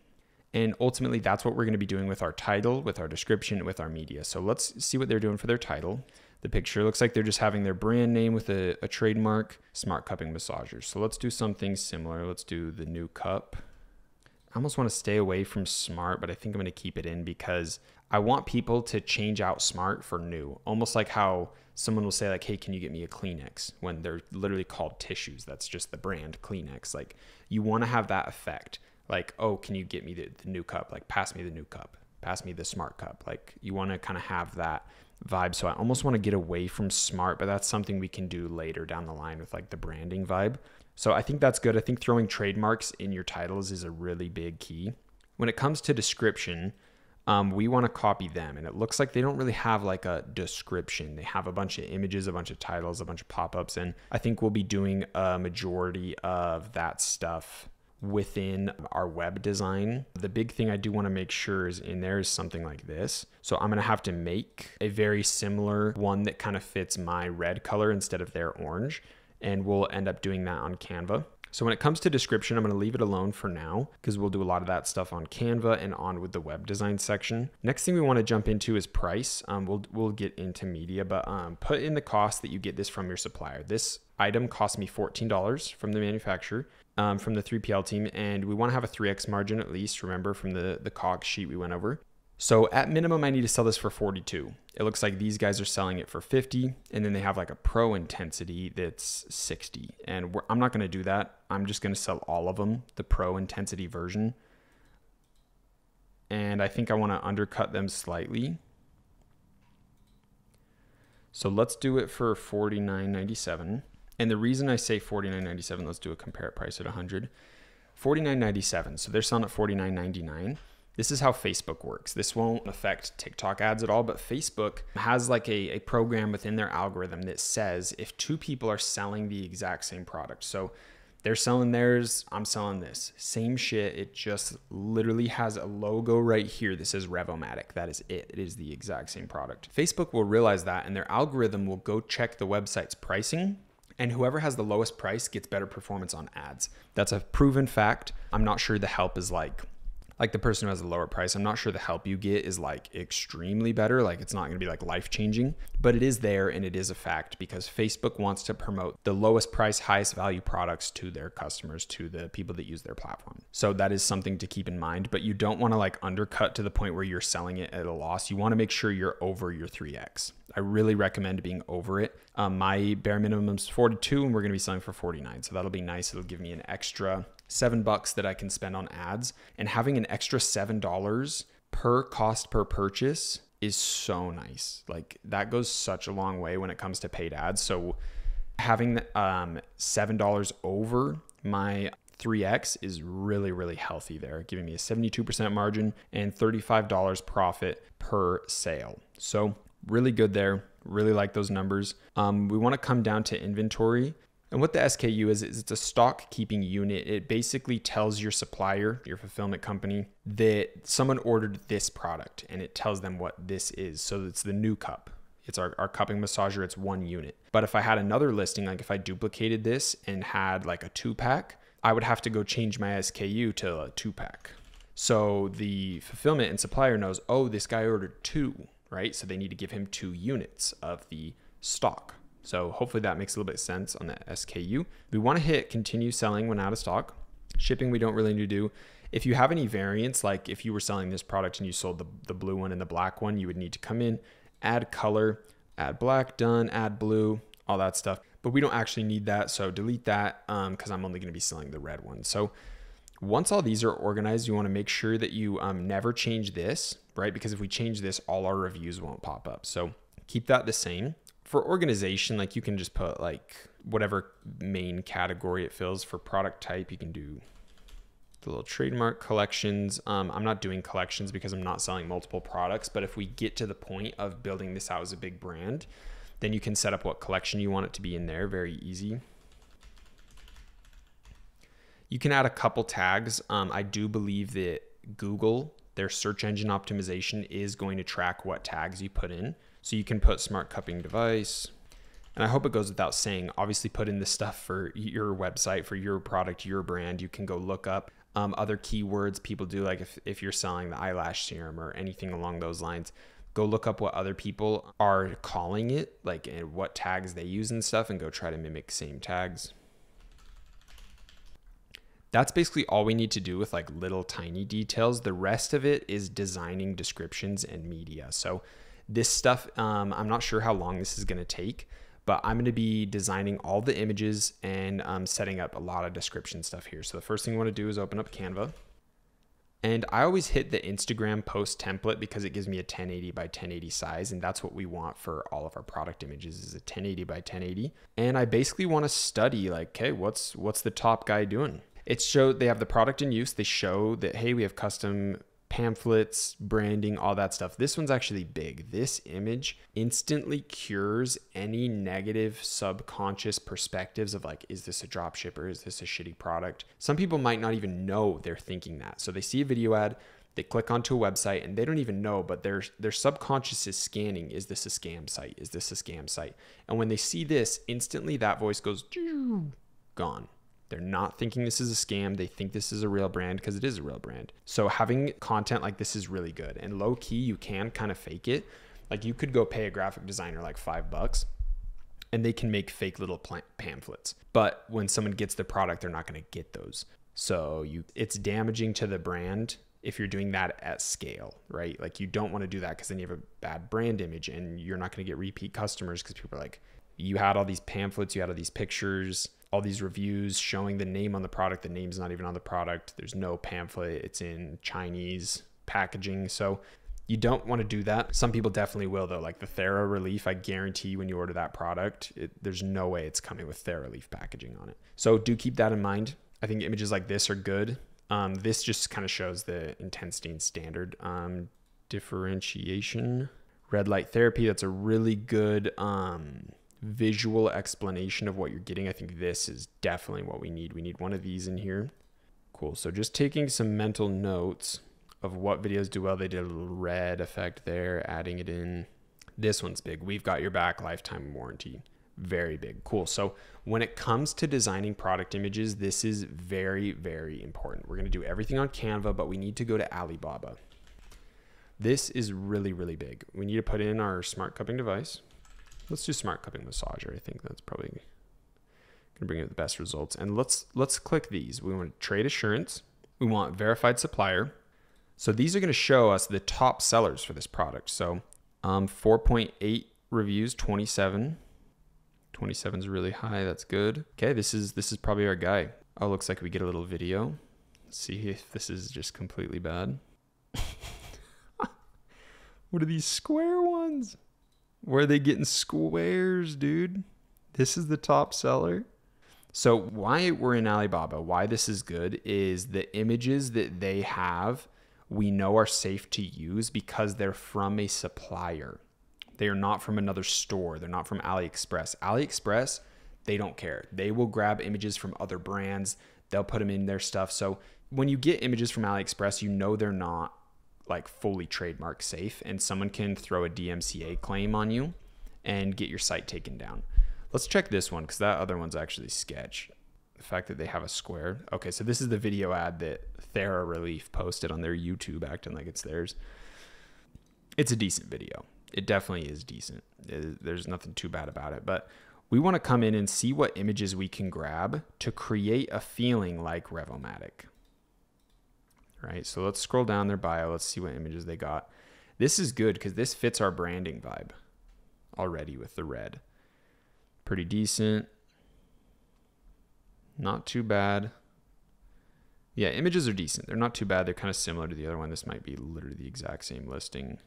And ultimately, that's what we're going to be doing with our title, with our description, with our media. So let's see what they're doing for their title. The picture looks like they're just having their brand name with a trademark, Smart Cupping Massagers. So let's do something similar. Let's do the new cup. I almost want to stay away from smart, but I think I'm going to keep it in because I want people to change out smart for new. Almost like how someone will say like, hey, can you get me a Kleenex? When they're literally called tissues. That's just the brand Kleenex. Like you want to have that effect. Like, oh, can you get me the new cup? Like pass me the new cup. Pass me the smart cup. Like you want to kind of have that vibe. So I almost want to get away from smart, but that's something we can do later down the line with like the branding vibe. So I think that's good. I think throwing trademarks in your titles is a really big key. When it comes to description, we want to copy them. And it looks like they don't really have like a description. They have a bunch of images, a bunch of titles, a bunch of pop-ups. And I think we'll be doing a majority of that stuff within our web design. The big thing I do want to make sure is in there is something like this. So I'm going to have to make a very similar one that kind of fits my red color instead of their orange. And we'll end up doing that on Canva. So when it comes to description, I'm going to leave it alone for now because we'll do a lot of that stuff on Canva and on with the web design section. Next thing we want to jump into is price. We'll get into media, but put in the cost that you get this from your supplier. This item cost me $14 from the manufacturer, from the 3PL team, and we want to have a 3x margin at least. Remember from the COGS sheet we went over. So at minimum, I need to sell this for 42. It looks like these guys are selling it for 50, and then they have like a pro intensity that's 60. And I'm not going to do that. I'm just going to sell all of them, the pro intensity version. And I think I want to undercut them slightly. So let's do it for $49.97. And the reason I say $49.97, let's do a compare price at 100. $49.97. So they're selling at $49.99. This is how Facebook works. This won't affect TikTok ads at all, but Facebook has like a program within their algorithm that says if two people are selling the exact same product, so they're selling theirs, I'm selling this, same shit, it just literally has a logo right here that says Revomatic. That is it. It is the exact same product. Facebook will realize that, and their algorithm will go check the website's pricing, and whoever has the lowest price gets better performance on ads. That's a proven fact. I'm not sure the help is like the person who has a lower price. I'm not sure the help you get is like extremely better. Like it's not going to be like life changing, but it is there and it is a fact because Facebook wants to promote the lowest price, highest value products to their customers, to the people that use their platform. So that is something to keep in mind, but you don't want to like undercut to the point where you're selling it at a loss. You want to make sure you're over your 3X. I really recommend being over it. My bare minimum is 42 and we're going to be selling for 49. So that'll be nice. It'll give me an extra $7 that I can spend on ads, and having an extra $7 per cost per purchase is so nice. Like that goes such a long way when it comes to paid ads. So having $7 over my 3X is really, really healthy there, giving me a 72% margin and $35 profit per sale. So really good there. Really like those numbers. We want to come down to inventory. And what the SKU is it's a stock keeping unit. It basically tells your supplier, your fulfillment company, that someone ordered this product and it tells them what this is. So it's the new cup. It's our cupping massager. It's 1 unit. But if I had another listing, like if I duplicated this and had like a 2-pack, I would have to go change my SKU to a 2-pack. So the fulfillment and supplier knows, oh, this guy ordered 2, right? So they need to give him 2 units of the stock. So hopefully that makes a little bit of sense on the SKU. We want to hit continue selling when out of stock. Shipping we don't really need to do. If you have any variants, like if you were selling this product and you sold the blue one and the black one, you would need to come in, add color, add black, done, add blue, all that stuff. But we don't actually need that, so delete that because I'm only going to be selling the red one. So once all these are organized, you want to make sure that you never change this, right? Because if we change this, all our reviews won't pop up. So keep that the same. For organization, like you can just put like whatever main category it fills. For product type, you can do the little trademark collections. I'm not doing collections because I'm not selling multiple products, but if we get to the point of building this out as a big brand, then you can set up what collection you want it to be in there. Very easy. You can add a couple tags. I do believe that Google their search engine optimization is going to track what tags you put in. So you can put smart cupping device. And I hope it goes without saying, obviously put in this stuff for your website, for your product, your brand. You can go look up other keywords people do, like if you're selling the eyelash serum or anything along those lines, go look up what other people are calling it, like and what tags they use and stuff, and go try to mimic same tags. That's basically all we need to do with like little tiny details. The rest of it is designing descriptions and media. So this stuff, I'm not sure how long this is going to take, but I'm going to be designing all the images and setting up a lot of description stuff here. So the first thing I want to do is open up Canva. And I always hit the Instagram post template because it gives me a 1080 by 1080 size. And that's what we want for all of our product images, is a 1080 by 1080. And I basically want to study like, okay, what's the top guy doing? They have the product in use. They show that, hey, we have custom pamphlets, branding, all that stuff. This one's actually big. This image instantly cures any negative subconscious perspectives of like, is this a drop shipper? Is this a shitty product? Some people might not even know they're thinking that. So they see a video ad, they click onto a website and they don't even know, but their subconscious is scanning. Is this a scam site? Is this a scam site? And when they see this, instantly that voice goes, gone. They're not thinking this is a scam. They think this is a real brand because it is a real brand. So having content like this is really good. And low key, you can kind of fake it. Like you could go pay a graphic designer like $5 and they can make fake little pamphlets. But when someone gets the product, they're not going to get those. So it's damaging to the brand if you're doing that at scale, right? Like you don't want to do that because then you have a bad brand image and you're not going to get repeat customers because people are like, you had all these pamphlets, you had all these pictures, all these reviews showing the name on the product. The name's not even on the product. There's no pamphlet. It's in Chinese packaging. So you don't want to do that. Some people definitely will though. Like the Thera Relief, I guarantee when you order that product, there's no way it's coming with Thera Relief packaging on it. So do keep that in mind. I think images like this are good. This just kind of shows the intensity and standard. Differentiation, red light therapy. That's a really good visual explanation of what you're getting. I think this is definitely what we need. We need one of these in here. Cool. So just taking some mental notes of what videos do well. They did a little red effect there, adding it in. This one's big. We've got your back, lifetime warranty. Very big. Cool. So when it comes to designing product images, this is very, very important. We're going to do everything on Canva, but we need to go to Alibaba. This is really, really big. We need to put in our smart cupping device. Let's do smart cupping massager. I think that's probably going to bring you the best results. And let's click these. We want trade assurance. We want verified supplier. So these are going to show us the top sellers for this product. So 4.8 reviews, 27. 27 is really high. That's good. Okay, this is probably our guy. Oh, looks like we get a little video. Let's see if this is just completely bad. What are these square ones? Where are they getting squares, dude? This is the top seller. So why we're in Alibaba, why this is good is the images that they have, we know are safe to use because they're from a supplier. They are not from another store. They're not from AliExpress. AliExpress, they don't care. They will grab images from other brands. They'll put them in their stuff. So when you get images from AliExpress, you know they're not like fully trademark safe, and someone can throw a DMCA claim on you and get your site taken down. Let's check this one because that other one's actually sketch. The fact that they have a square. Okay, so this is the video ad that Thera Relief posted on their YouTube acting like it's theirs. It's a decent video. It definitely is decent. There's nothing too bad about it, but we want to come in and see what images we can grab to create a feeling like Revomatic. Right, so let's scroll down their bio. Let's see what images they got. This is good because this fits our branding vibe already with the red. Pretty decent. Not too bad. Yeah, images are decent. They're not too bad. They're kind of similar to the other one. This might be literally the exact same listing.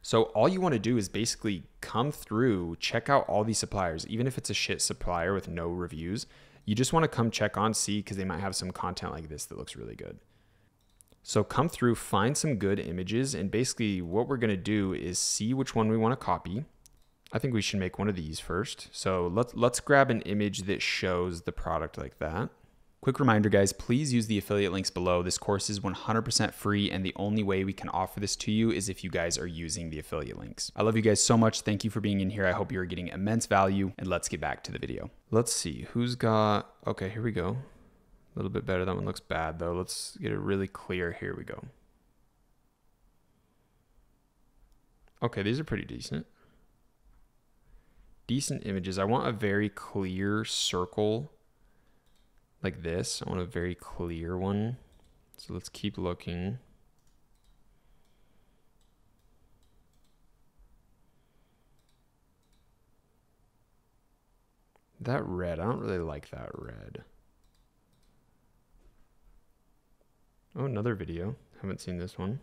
So all you want to do is basically come through, check out all these suppliers. Even if it's a shit supplier with no reviews, you just want to come check on, see, because they might have some content like this that looks really good. So come through, find some good images, and basically what we're going to do is see which one we want to copy. I think we should make one of these first. So let's grab an image that shows the product like that. Quick reminder, guys, please use the affiliate links below. This course is 100% free, and the only way we can offer this to you is if you guys are using the affiliate links. I love you guys so much. Thank you for being in here. I hope you're getting immense value, and let's get back to the video. Let's see who's got, okay, here we go. A little bit better. That one looks bad though. Let's get it really clear. Here we go. Okay, these are pretty decent. Decent images. I want a very clear circle like this. I want a very clear one. So let's keep looking. That red, I don't really like that red. Oh, another video. Haven't seen this one.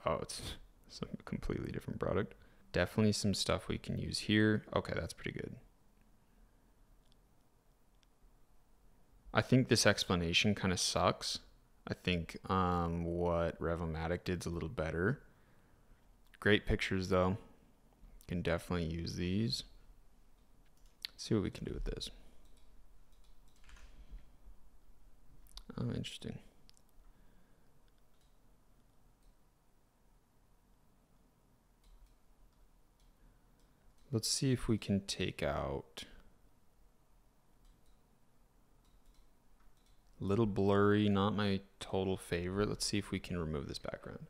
Oh, it's some completely different product. Definitely some stuff we can use here. Okay, that's pretty good. I think this explanation kind of sucks. I think what Revomatic did's a little better. Great pictures though. Can definitely use these. Let's see what we can do with this. Oh, interesting. Let's see if we can take out a little blurry, not my total favorite. Let's see if we can remove this background.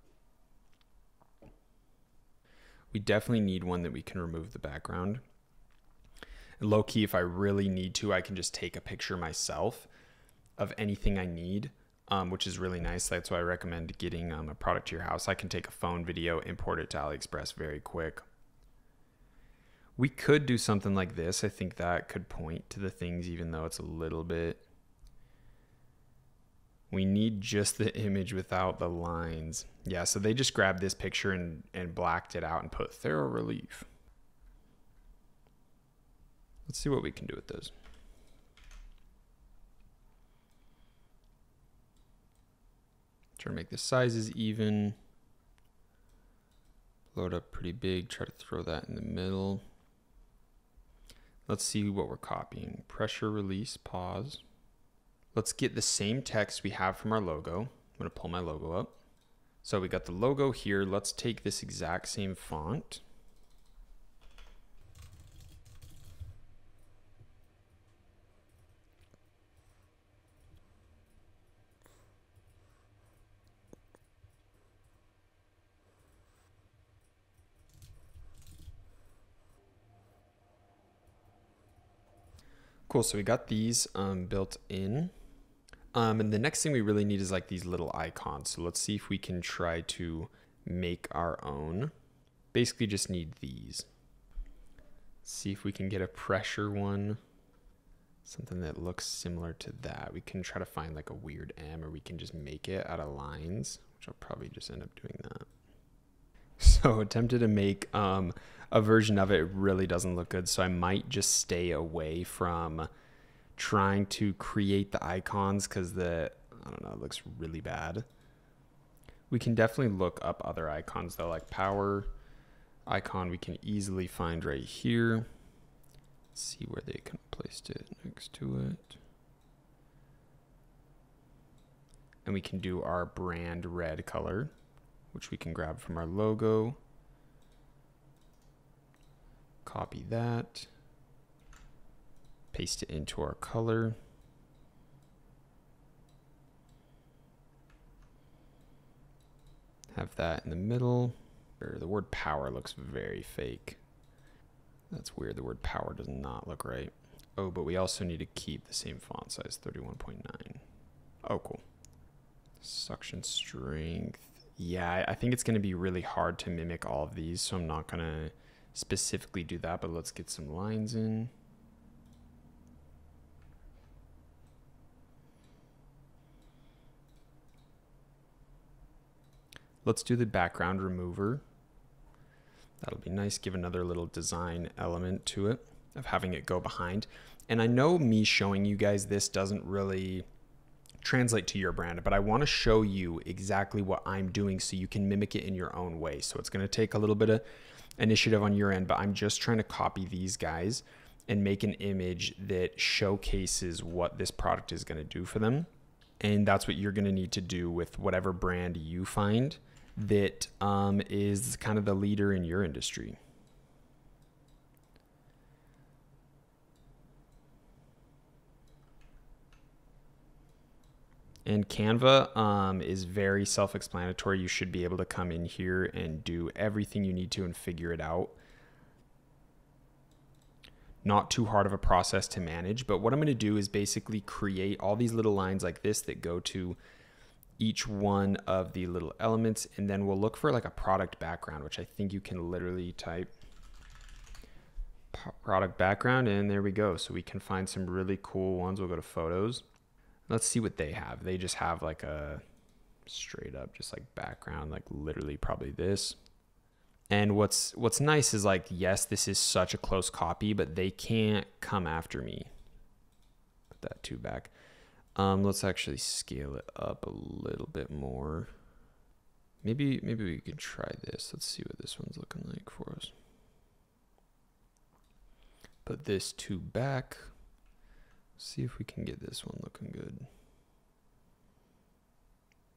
We definitely need one that we can remove the background. Low key, if I really need to, I can just take a picture myself of anything I need, which is really nice. That's why I recommend getting a product to your house. I can take a phone video, import it to AliExpress very quick. We could do something like this. I think that could point to the things, even though it's a little bit. We need just the image without the lines. Yeah, so they just grabbed this picture and blacked it out and put thorough relief. Let's see what we can do with those. Try to make the sizes even. Load up pretty big, try to throw that in the middle. Let's see what we're copying. Pressure release, pause. Let's get the same text we have from our logo. I'm gonna pull my logo up. So we got the logo here. Let's take this exact same font. Cool, so we got these built in. And the next thing we really need is like these little icons. So let's see if we can try to make our own. Basically just need these. See if we can get a pressure one. Something that looks similar to that. We can try to find like a weird M, or we can just make it out of lines, which I'll probably just end up doing that. So attempted to make a version of it. It really doesn't look good. So I might just stay away from trying to create the icons because I don't know, it looks really bad. We can definitely look up other icons though, like power icon we can easily find right here. Let's see where they can place it next to it. And we can do our brand red color, which we can grab from our logo. Copy that. Paste it into our color. Have that in the middle. The word power looks very fake. That's weird. The word power does not look right. Oh, but we also need to keep the same font size, 31.9. Oh, cool. Suction strength. Yeah, I think it's going to be really hard to mimic all of these, so I'm not going to specifically do that, but let's get some lines in. Let's do the background remover. That'll be nice, give another little design element to it of having it go behind. And I know me showing you guys this doesn't really translate to your brand, but I want to show you exactly what I'm doing so you can mimic it in your own way. So it's going to take a little bit of initiative on your end, but I'm just trying to copy these guys and make an image that showcases what this product is going to do for them. And that's what you're going to need to do with whatever brand you find that is kind of the leader in your industry. And Canva is very self-explanatory. You should be able to come in here and do everything you need to and figure it out. Not too hard of a process to manage, but what I'm going to do is basically create all these little lines like this that go to each one of the little elements, and then we'll look for like a product background, which I think you can literally type product background, and there we go. So we can find some really cool ones. We'll go to photos. Let's see what they have. They just have like a straight up just like background, like literally probably this. And what's nice is like, yes, this is such a close copy, but they can't come after me. Put that 2 back. Let's actually scale it up a little bit more. Maybe we can try this. Let's see what this one's looking like for us. Put this 2 back. See if we can get this one looking good.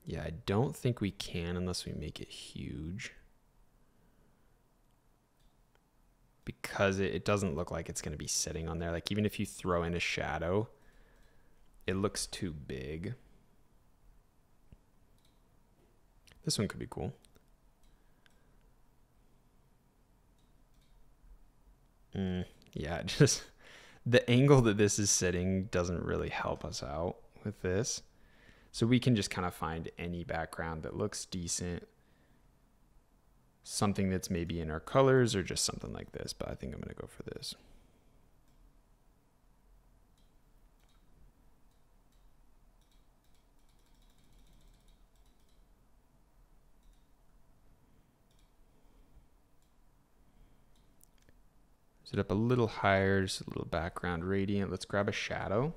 Yeah, I don't think we can unless we make it huge. Because it doesn't look like it's going to be sitting on there. Like even if you throw in a shadow, it looks too big. This one could be cool. Yeah, just the angle that this is sitting doesn't really help us out with this. So we can just kind of find any background that looks decent. Something that's maybe in our colors or just something like this, but I think I'm going to go for this. Set up a little higher, just a little background gradient. Let's grab a shadow.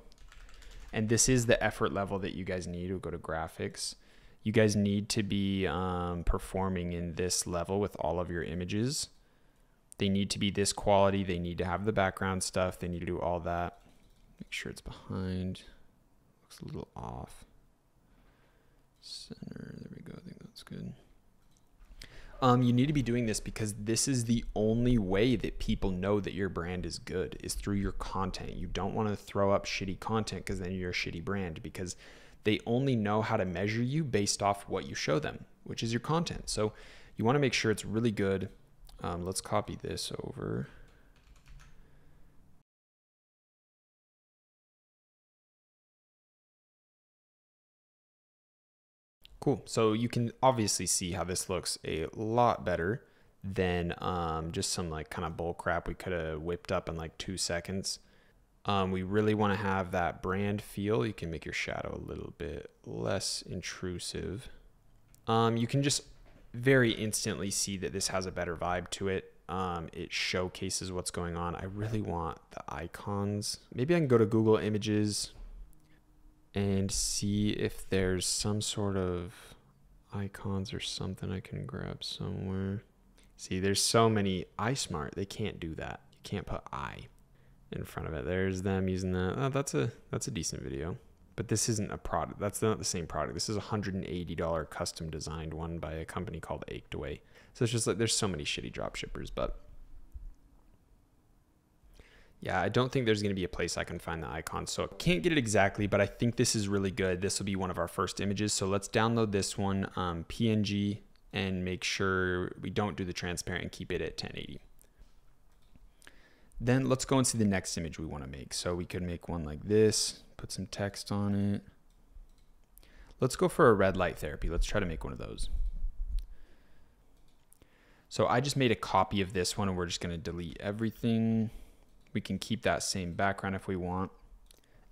And this is the effort level that you guys need. We'll go to graphics. You guys need to be performing in this level with all of your images. They need to be this quality. They need to have the background stuff. They need to do all that. Make sure it's behind. Looks a little off. Center, there we go. I think that's good. You need to be doing this because this is the only way that people know that your brand is good, is through your content. You don't want to throw up shitty content because then you're a shitty brand, because they only know how to measure you based off what you show them, which is your content. So you want to make sure it's really good. Let's copy this over. Cool. So you can obviously see how this looks a lot better than just some like kind of bull crap we could have whipped up in like 2 seconds. We really want to have that brand feel. You can make your shadow a little bit less intrusive. You can just very instantly see that this has a better vibe to it. It showcases what's going on. I really want the icons. Maybe I can go to Google Images and see if there's some sort of icons or something I can grab somewhere. See, there's so many. iSmart, they can't do that. You can't put I in front of it. There's them using that. Oh, that's a decent video. But this isn't a product. That's not the same product. This is a $180 custom designed one by a company called Ached Away. So it's just like there's so many shitty drop shippers, but yeah, I don't think there's going to be a place I can find the icons. So I can't get it exactly, but I think this is really good. This will be one of our first images. So let's download this one, PNG, and make sure we don't do the transparent and keep it at 1080. Then let's go and see the next image we want to make. So we could make one like this, put some text on it. Let's go for a red light therapy. Let's try to make one of those. So I just made a copy of this one and we're just going to delete everything. We can keep that same background if we want.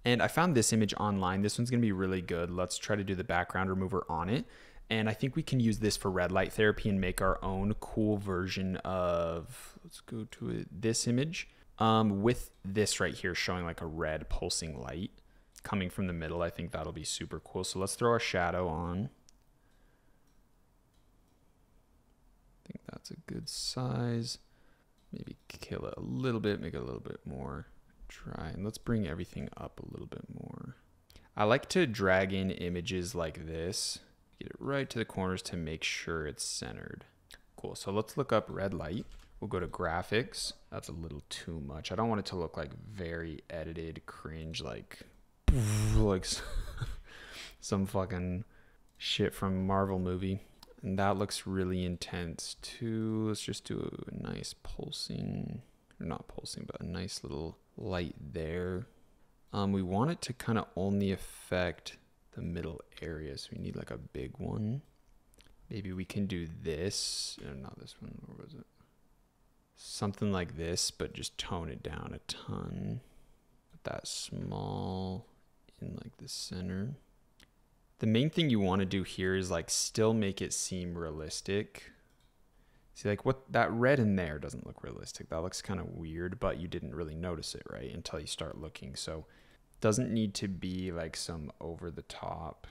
And I found this image online. This one's going to be really good. Let's try to do the background remover on it. And I think we can use this for red light therapy and make our own cool version of, let's go to it, this image with this right here showing like a red pulsing light coming from the middle. I think that'll be super cool. So let's throw a shadow on. I think that's a good size. maybe kill it a little bit, make it a little bit more dry. And let's bring everything up a little bit more. I like to drag in images like this, get it right to the corners to make sure it's centered. Cool, so let's look up red light. We'll go to graphics. That's a little too much. I don't want it to look like very edited, cringe, like some fucking shit from Marvel movie. And that looks really intense too. Let's just do a nice pulsing, or not pulsing, but a nice little light there. We want it to kind of only affect the middle area, so we need like a big one. Maybe we can do this, not this one, where was it? Something like this, but just tone it down a ton. Put that small in like the center. The main thing you want to do here is like still make it seem realistic. See, like what that red in there doesn't look realistic. That looks kind of weird, but you didn't really notice it, right? Until you start looking. So doesn't need to be like some over the top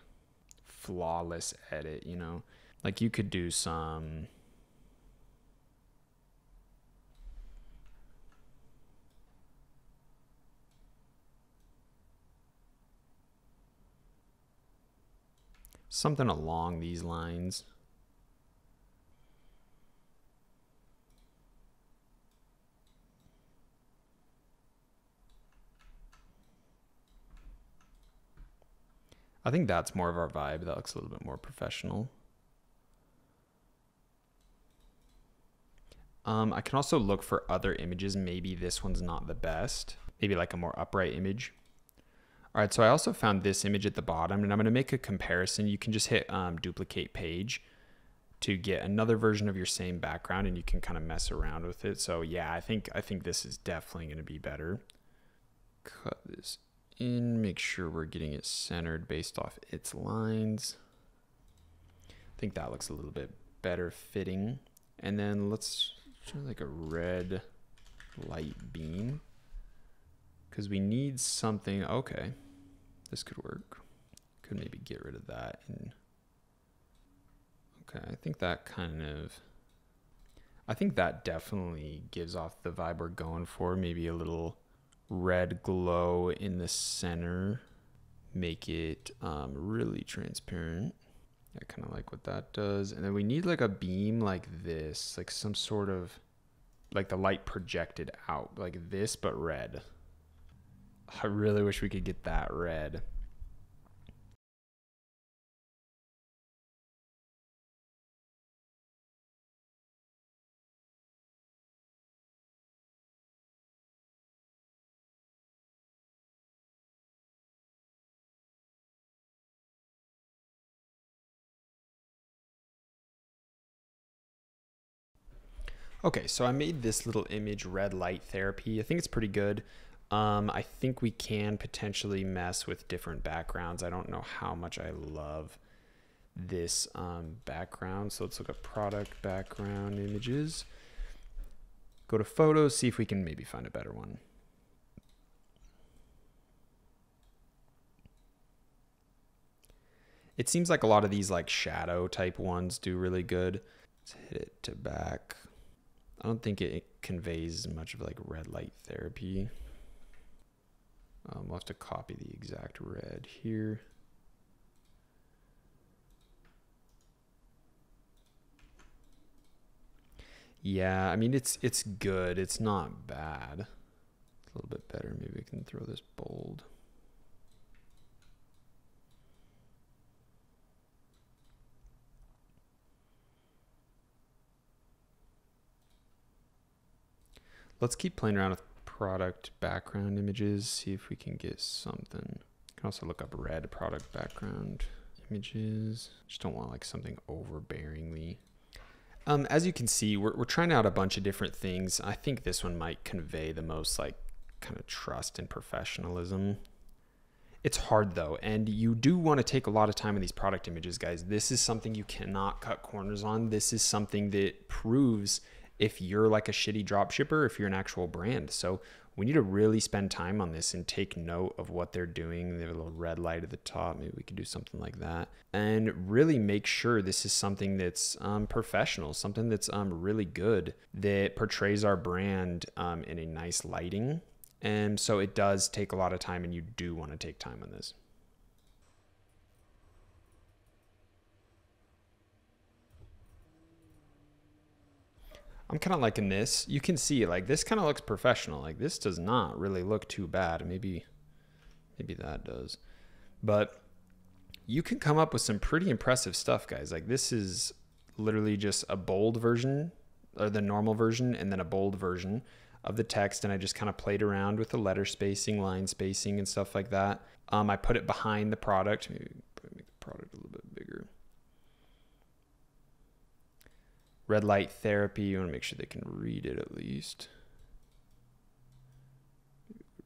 flawless edit, you know? Like you could do some something along these lines. I think that's more of our vibe. That looks a little bit more professional. I can also look for other images. Maybe this one's not the best. Maybe like a more upright image. All right, so I also found this image at the bottom, and I'm going to make a comparison. You can just hit duplicate page to get another version of your same background, and you can kind of mess around with it. So yeah, I think this is definitely going to be better. Cut this in, make sure we're getting it centered based off its lines. I think that looks a little bit better fitting. And then let's try like a red light beam, because we need something. Okay, this could work. Could maybe get rid of that. And okay, I think that definitely gives off the vibe we're going for. Maybe a little red glow in the center, make it really transparent. I kind of like what that does. And then we need like a beam like this, like some sort of like the light projected out like this, but red. I really wish we could get that red. Okay, so I made this little image red light therapy. I think it's pretty good. I think we can potentially mess with different backgrounds. I don't know how much I love this background. So let's look at product background images. Go to photos, see if we can maybe find a better one. It seems like a lot of these like shadow type ones do really good. Let's hit it to back. I don't think it conveys much of like red light therapy. We'll have to copy the exact red here. Yeah, I mean, it's good. It's not bad. It's a little bit better. Maybe we can throw this bold. Let's keep playing around with product background images, see if we can get something. You can also look up red product background images. Just don't want like something overbearingly. As you can see, we're trying out a bunch of different things. I think this one might convey the most like kind of trust and professionalism. It's hard though, and you do want to take a lot of time in these product images, guys. This is something you cannot cut corners on. This is something that proves if you're like a shitty drop shipper, if you're an actual brand. So we need to really spend time on this and take note of what they're doing. They have a little red light at the top. Maybe we could do something like that, and really make sure this is something that's professional, something that's really good, that portrays our brand in a nice lighting. And so it does take a lot of time, and you do want to take time on this. I'm kind of liking this. You can see like this kind of looks professional. Like this does not really look too bad. Maybe that does. But you can come up with some pretty impressive stuff, guys. Like this is literally just a bold version, or the normal version, and then a bold version of the text. And I just kind of played around with the letter spacing, line spacing, and stuff like that. I put it behind the product. Maybe make the product a little bit bigger. Red light therapy, you want to make sure they can read it at least.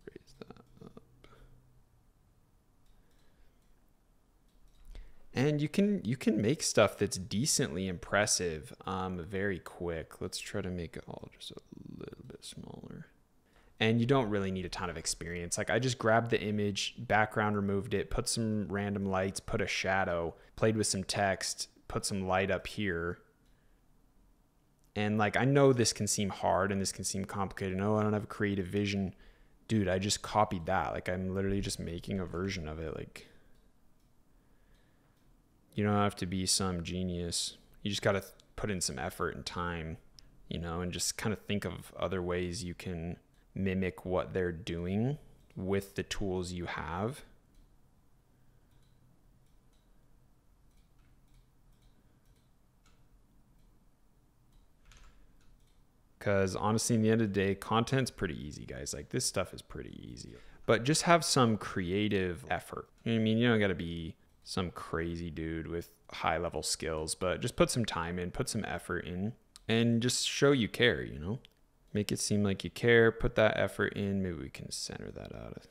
Raise that up. And you can make stuff that's decently impressive very quick. Let's try to make it all just a little bit smaller. And you don't really need a ton of experience. Like I just grabbed the image, background, removed it, put some random lights, put a shadow, played with some text, put some light up here. And like, I know this can seem hard and this can seem complicated. No, I don't have a creative vision. Dude, I just copied that. Like I'm literally just making a version of it. Like you don't have to be some genius. You just got to put in some effort and time, you know, and just kind of think of other ways you can mimic what they're doing with the tools you have. Because honestly, in the end of the day, content's pretty easy, guys. Like this stuff is pretty easy. But just have some creative effort. You know what I mean? You don't got to be some crazy dude with high level skills, but just put some time in, put some effort in, and just show you care, you know? Make it seem like you care, put that effort in. Maybe we can center that out. I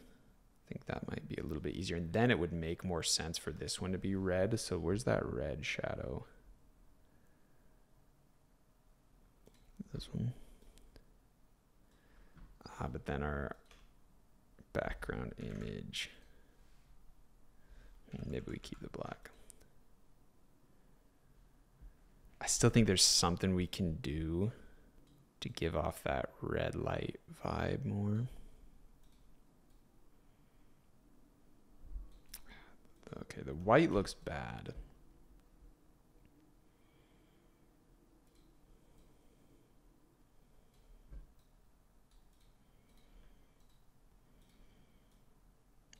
think that might be a little bit easier. And then it would make more sense for this one to be red. So where's that red shadow? This one. But then our background image, maybe we keep the black. I still think there's something we can do to give off that red light vibe more. Okay, the white looks bad.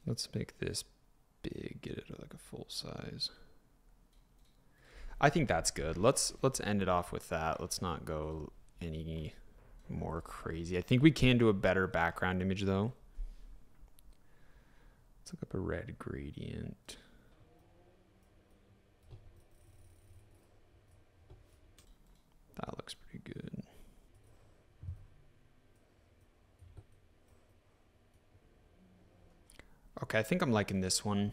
Let's make this big, get it like a full size. I think that's good. Let's end it off with that. Let's not go any more crazy. I think we can do a better background image though. Let's look up a red gradient. That looks pretty good. Okay, I think I'm liking this one.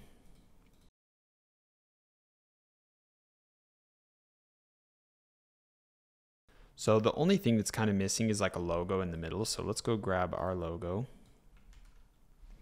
So the only thing that's kind of missing is like a logo in the middle. So let's go grab our logo.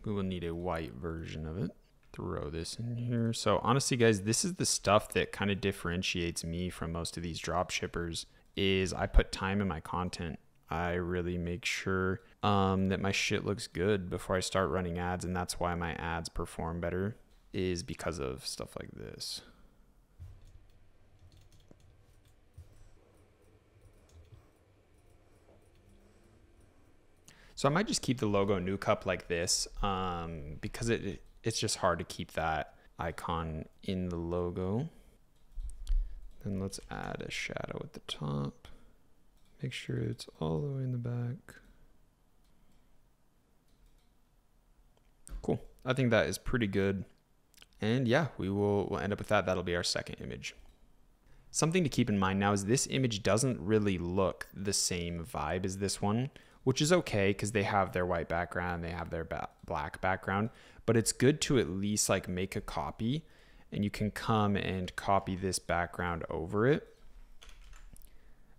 We will need a white version of it. Throw this in here. So honestly, guys, this is the stuff that kind of differentiates me from most of these drop shippers is I put time in my content. I really make sure that my shit looks good before I start running ads. And that's why my ads perform better, is because of stuff like this. So I might just keep the logo new cup like this because it's just hard to keep that icon in the logo. Then let's add a shadow at the top. Make sure it's all the way in the back. Cool. I think that is pretty good. And yeah, we'll end up with that. That'll be our second image. Something to keep in mind now is this image doesn't really look the same vibe as this one, which is okay because they have their white background, they have their black background, but it's good to at least like make a copy, and you can come and copy this background over it.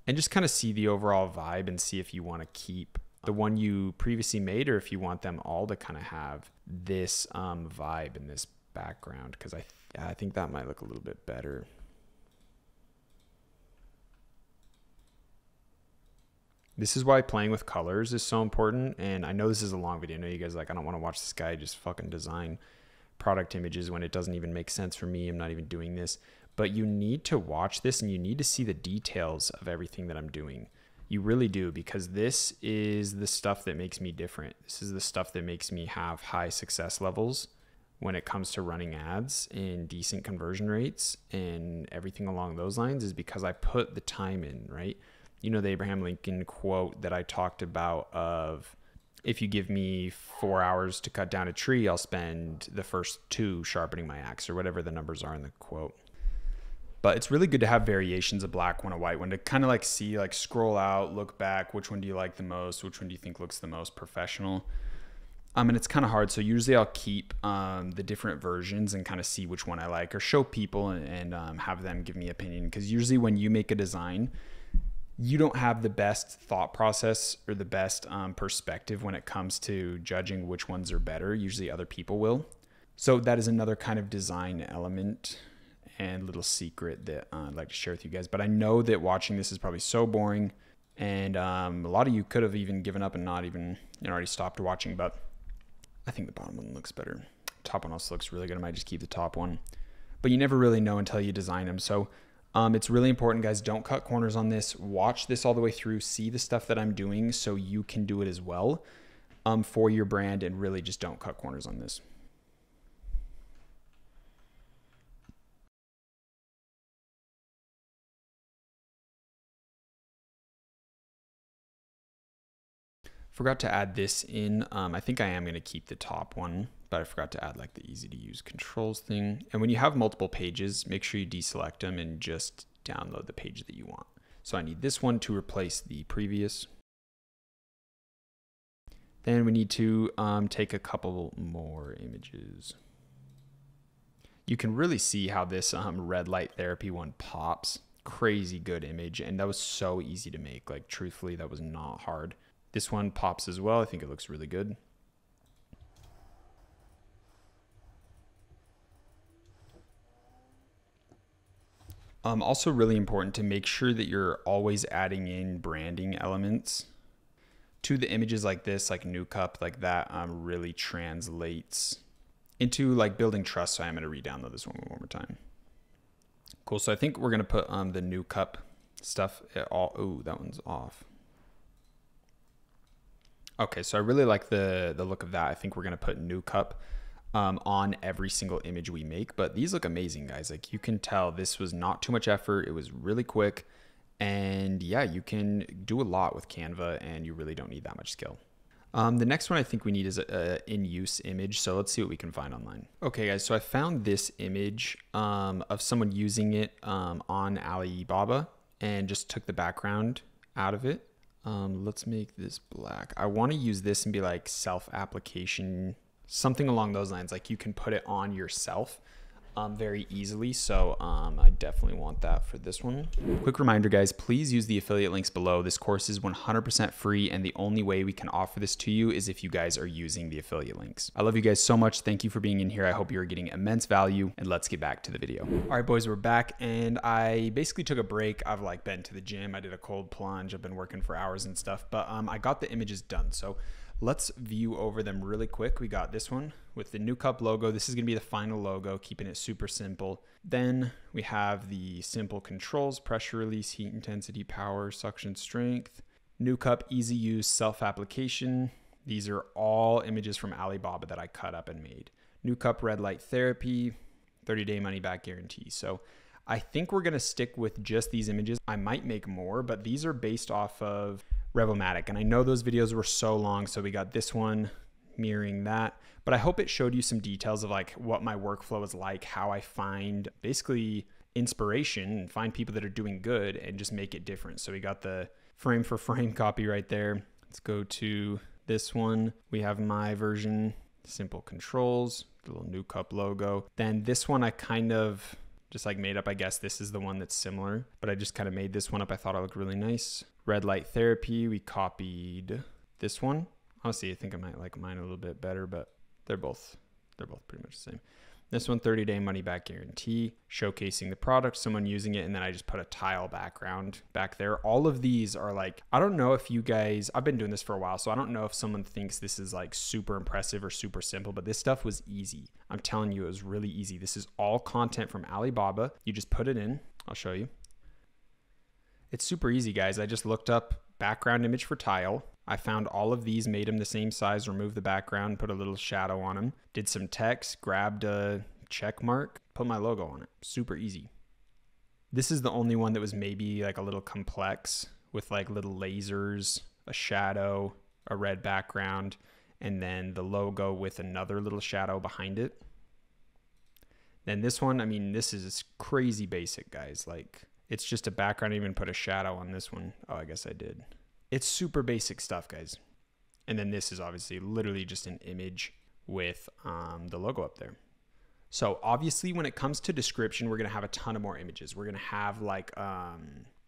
and just kind of see the overall vibe and see if you want to keep the one you previously made or if you want them all to kind of have this vibe in this background, because I think that might look a little bit better. This is why playing with colors is so important. And I know this is a long video. I know you guys are like, I don't want to watch this guy just fucking design product images when it doesn't even make sense for me. I'm not even doing this. But you need to watch this and you need to see the details of everything that I'm doing. You really do, because this is the stuff that makes me different. This is the stuff that makes me have high success levels when it comes to running ads and decent conversion rates and everything along those lines, is because I put the time in, right? You know, the Abraham Lincoln quote that I talked about of, if you give me 4 hours to cut down a tree, I'll spend the first 2 sharpening my axe, or whatever the numbers are in the quote. But it's really good to have variations of black one, a white one, to kind of like see, like scroll out, look back, which one do you like the most? Which one do you think looks the most professional? And it's kind of hard. So usually I'll keep the different versions and kind of see which one I like, or show people and have them give me opinion. Because usually when you make a design, you don't have the best thought process or the best perspective when it comes to judging which ones are better. Usually other people will. So that is another kind of design element and little secret that I'd like to share with you guys. But I know that watching this is probably so boring, and a lot of you could have even given up and not even, already stopped watching, but I think the bottom one looks better. Top one also looks really good. I might just keep the top one, but you never really know until you design them. So it's really important, guys. Don't cut corners on this. Watch this all the way through. See the stuff that I'm doing so you can do it as well for your brand, and really just don't cut corners on this. Forgot to add this in. I think I am going to keep the top one, but I forgot to add like the easy to use controls thing. And when you have multiple pages, make sure you deselect them and just download the page that you want. So I need this one to replace the previous. Then we need to take a couple more images. You can really see how this red light therapy one pops. Crazy good image. And that was so easy to make. Like truthfully, that was not hard. This one pops as well. I think it looks really good. Also really important to make sure that you're always adding in branding elements to the images like this, like new cup, like that really translates into like building trust. So I'm going to re-download this one more time. Cool. So I think we're going to put the new cup stuff all. Oh, that one's off. Okay, so I really like the look of that. I think we're going to put new cup on every single image we make, but these look amazing, guys. Like you can tell this was not too much effort. It was really quick, and yeah, you can do a lot with Canva and you really don't need that much skill. The next one I think we need is a in-use image. So let's see what we can find online. Okay, guys, so I found this image of someone using it on Alibaba and just took the background out of it. Let's make this black. I want to use this and be like self-application, something along those lines. Like you can put it on yourself very easily. So I definitely want that for this one. Quick reminder, guys, please use the affiliate links below. This course is 100% free, and the only way we can offer this to you is if you guys are using the affiliate links. I love you guys so much. Thank you for being in here. I hope you're getting immense value, and let's get back to the video. All right, boys, we're back, and I basically took a break. I've like been to the gym. I did a cold plunge. I've been working for hours and stuff, but I got the images done. So let's view over them really quick. We got this one with the new cup logo. This is going to be the final logo, keeping it super simple. Then we have the simple controls: pressure release, heat intensity, power, suction strength. New cup, easy use, self-application. These are all images from Alibaba that I cut up and made. New cup, red light therapy, 30-day money back guarantee. So I think we're going to stick with just these images. I might make more, but these are based off of Revomatic. And I know those videos were so long, so we got this one mirroring that. But I hope it showed you some details of like what my workflow is like, how I find basically inspiration and find people that are doing good and just make it different. So we got the frame for frame copy right there. Let's go to this one. We have my version, simple controls, the little new cup logo. Then this one I kind of just like made up. I guess this is the one that's similar, but I just kind of made this one up. I thought it looked really nice. Red light therapy, we copied this one. Honestly, I think I might like mine a little bit better, but they're both pretty much the same. This one, 30-day money-back guarantee, showcasing the product, someone using it, and then I just put a tile background back there. All of these are like, I don't know if you guys, I've been doing this for a while, so I don't know if someone thinks this is like super impressive or super simple, but this stuff was easy. I'm telling you, it was really easy. This is all content from Alibaba. You just put it in. I'll show you. It's super easy, guys. I just looked up background image for tile. I found all of these, made them the same size, removed the background, put a little shadow on them, did some text, grabbed a check mark, put my logo on it. Super easy. This is the only one that was maybe like a little complex with like little lasers, a shadow, a red background, and then the logo with another little shadow behind it. Then this one, I mean, this is crazy basic, guys. Like, it's just a background. I even put a shadow on this one. Oh, I guess I did. It's super basic stuff, guys. And then this is obviously literally just an image with the logo up there. So obviously when it comes to description, we're going to have a ton of more images. We're going to have like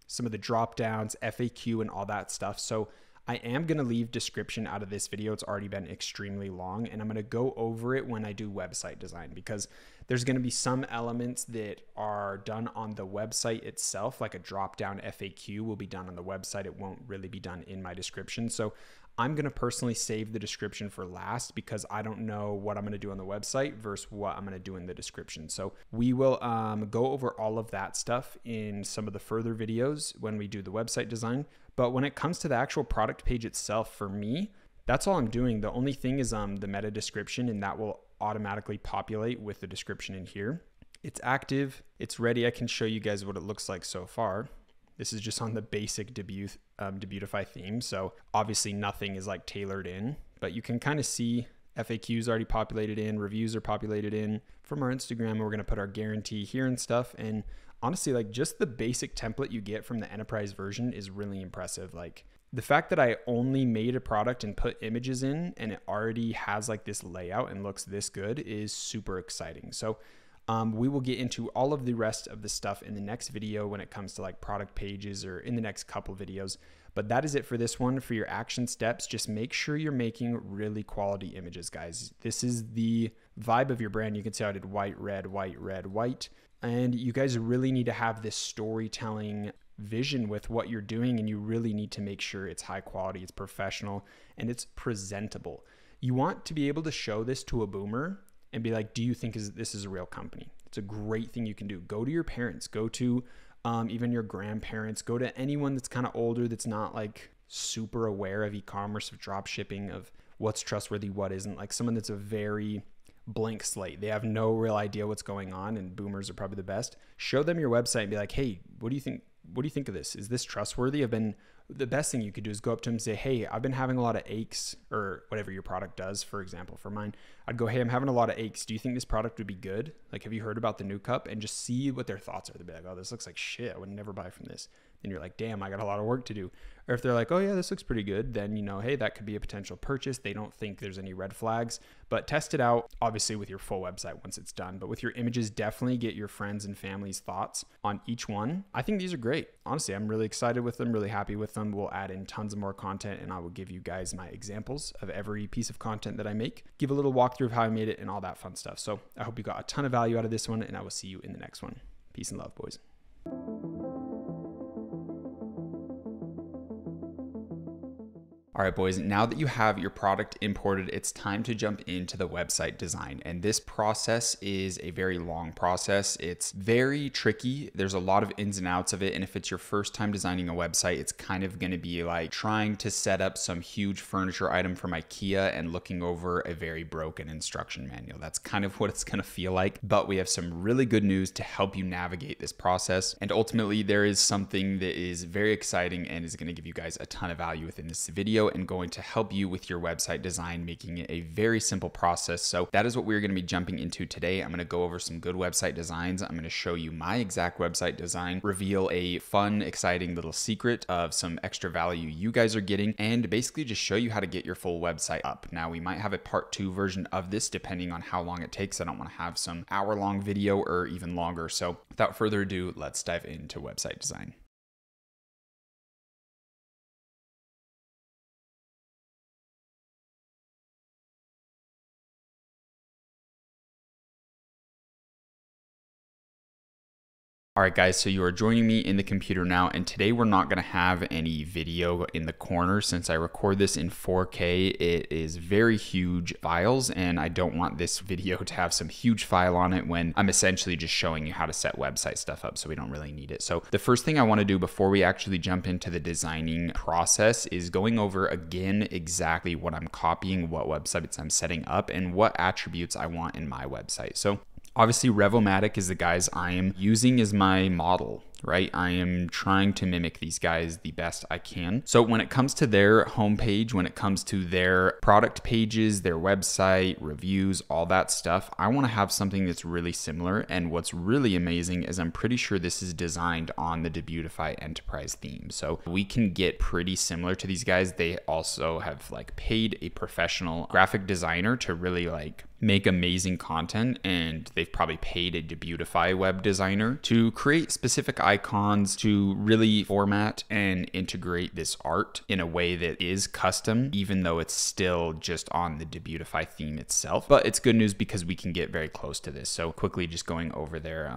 some of the drop downs, FAQ and all that stuff. So I am going to leave description out of this video. It's already been extremely long, and I'm going to go over it when I do website design, because there's going to be some elements that are done on the website itself, like a drop down FAQ will be done on the website. It won't really be done in my description. So I'm going to personally save the description for last, because I don't know what I'm going to do on the website versus what I'm going to do in the description. So we will go over all of that stuff in some of the further videos when we do the website design. But when it comes to the actual product page itself, for me, that's all I'm doing. The only thing is the meta description, and that will automatically populate with the description in here. It's active, it's ready. I can show you guys what it looks like so far. This is just on the basic Debutify theme. So obviously nothing is like tailored in, but you can kind of see FAQs already populated in, reviews are populated in from our Instagram. And we're going to put our guarantee here and stuff. And honestly, like just the basic template you get from the enterprise version is really impressive. Like the fact that I only made a product and put images in and it already has like this layout and looks this good is super exciting. So we will get into all of the rest of the stuff in the next video when it comes to like product pages, or in the next couple videos. But that is it for this one. For your action steps, just make sure you're making really quality images, guys. This is the vibe of your brand. You can see I did white, red, white, red, white. And you guys really need to have this storytelling vision with what you're doing, and you really need to make sure it's high quality, it's professional, and it's presentable. You want to be able to show this to a boomer and be like, do you think this is a real company? It's a great thing you can do. Go to your parents, go to even your grandparents, go to anyone that's kind of older, that's not like super aware of e-commerce, of drop shipping, of what's trustworthy, what isn't. Like someone that's a very blank slate. They have no real idea what's going on, and boomers are probably the best. Show them your website and be like, hey, what do you think? What do you think of this? Is this trustworthy? The best thing you could do is go up to them and say, hey, I've been having a lot of aches, or whatever your product does. For example, for mine, I'd go, hey, I'm having a lot of aches. Do you think this product would be good? Like, have you heard about the new cup? And just see what their thoughts are. They'd be like, oh, this looks like shit. I would never buy from this. Then you're like, damn, I got a lot of work to do. Or if they're like, oh yeah, this looks pretty good, then you know, hey, that could be a potential purchase. They don't think there's any red flags, but test it out, obviously with your full website once it's done. But with your images, definitely get your friends and family's thoughts on each one. I think these are great. Honestly, I'm really excited with them, really happy with them. We'll add in tons of more content, and I will give you guys my examples of every piece of content that I make, give a little walkthrough of how I made it and all that fun stuff. So I hope you got a ton of value out of this one, and I will see you in the next one. Peace and love, boys. All right, boys, now that you have your product imported, it's time to jump into the website design. And this process is a very long process. It's very tricky. There's a lot of ins and outs of it. And if it's your first time designing a website, it's kind of going to be like trying to set up some huge furniture item from IKEA and looking over a very broken instruction manual. That's kind of what it's going to feel like. But we have some really good news to help you navigate this process. And ultimately, there is something that is very exciting and is going to give you guys a ton of value within this video. video and going to help you with your website design, making it a very simple process. So that is what we're going to be jumping into today. I'm going to go over some good website designs. I'm going to show you my exact website design, reveal a fun, exciting little secret of some extra value you guys are getting, and basically just show you how to get your full website up. Now, we might have a part 2 version of this depending on how long it takes. I don't want to have some hour-long video or even longer. So without further ado, let's dive into website design. All right, guys, so you are joining me in the computer now, and today we're not going to have any video in the corner since I record this in 4K. It is very huge files, and I don't want this video to have some huge file on it when I'm essentially just showing you how to set website stuff up, so we don't really need it. So the first thing I want to do before we actually jump into the designing process is going over again exactly what I'm copying, what websites I'm setting up, and what attributes I want in my website. So obviously, Revomatic is the guys I am using as my model, right? I am trying to mimic these guys the best I can. So when it comes to their homepage, when it comes to their product pages, their website, reviews, all that stuff, I want to have something that's really similar. And what's really amazing is I'm pretty sure this is designed on the Debutify enterprise theme. So we can get pretty similar to these guys. They also have like paid a professional graphic designer to really like make amazing content, and they've probably paid a Debutify web designer to create specific icons to really format and integrate this art in a way that is custom, even though it's still just on the Debutify theme itself. But it's good news because we can get very close to this. So quickly just going over their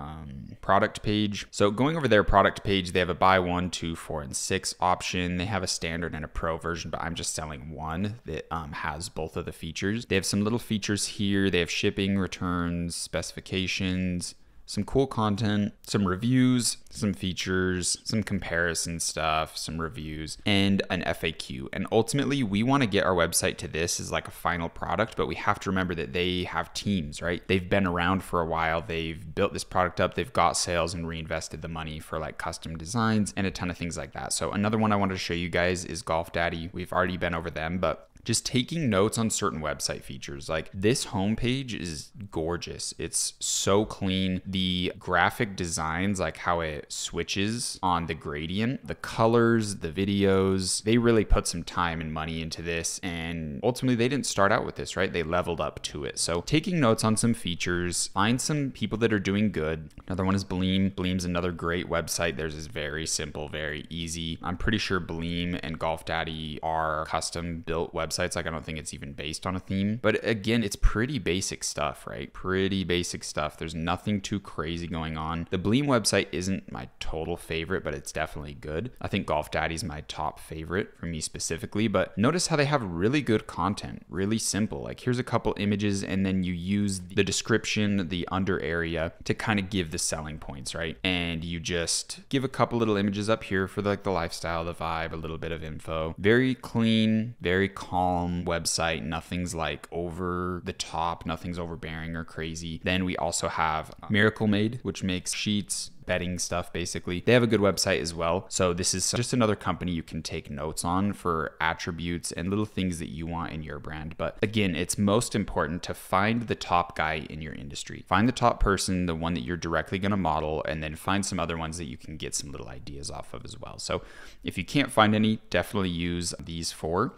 product page. So going over their product page, they have a buy 1, 2, 4, and 6 option. They have a standard and a pro version, but I'm just selling one that has both of the features. They have some little features here. They have shipping, returns, specifications, some cool content, some reviews, some features, some comparison stuff, some reviews, and an FAQ. And ultimately, we want to get our website to this as like a final product, but we have to remember that they have teams, right? They've been around for a while. They've built this product up. They've got sales and reinvested the money for like custom designs and a ton of things like that. So another one I wanted to show you guys is Golf Daddy. We've already been over them, but just taking notes on certain website features. Like this homepage is gorgeous. It's so clean. The graphic designs, like how it switches on the gradient, the colors, the videos, they really put some time and money into this. And ultimately they didn't start out with this, right? They leveled up to it. So taking notes on some features, find some people that are doing good. Another one is Bleem. Bleem's another great website. Theirs is very simple, very easy. I'm pretty sure Bleem and Golf Daddy are custom built websites. Like I don't think it's even based on a theme, but again, it's pretty basic stuff, right? Pretty basic stuff. There's nothing too crazy going on. The Bleem website isn't my total favorite, but it's definitely good. I think Golf Daddy's my top favorite for me specifically, but notice how they have really good content, really simple. Like here's a couple images and then you use the description, the under area to kind of give the selling points, right? And you just give a couple little images up here for like the lifestyle, the vibe, a little bit of info. Very clean, very calm website. Nothing's like over the top, nothing's overbearing or crazy. Then we also have Miracle Made, which makes sheets, bedding stuff basically. They have a good website as well. So this is just another company you can take notes on for attributes and little things that you want in your brand. But again, it's most important to find the top guy in your industry. Find the top person, the one that you're directly going to model, and then find some other ones that you can get some little ideas off of as well. So if you can't find any, definitely use these 4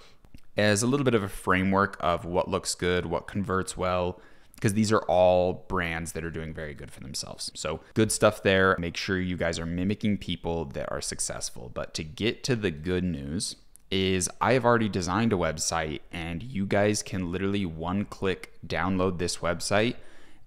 as a little bit of a framework of what looks good, what converts well, because these are all brands that are doing very good for themselves. So good stuff there. Make sure you guys are mimicking people that are successful. But to get to the good news is I have already designed a website and you guys can literally one click download this website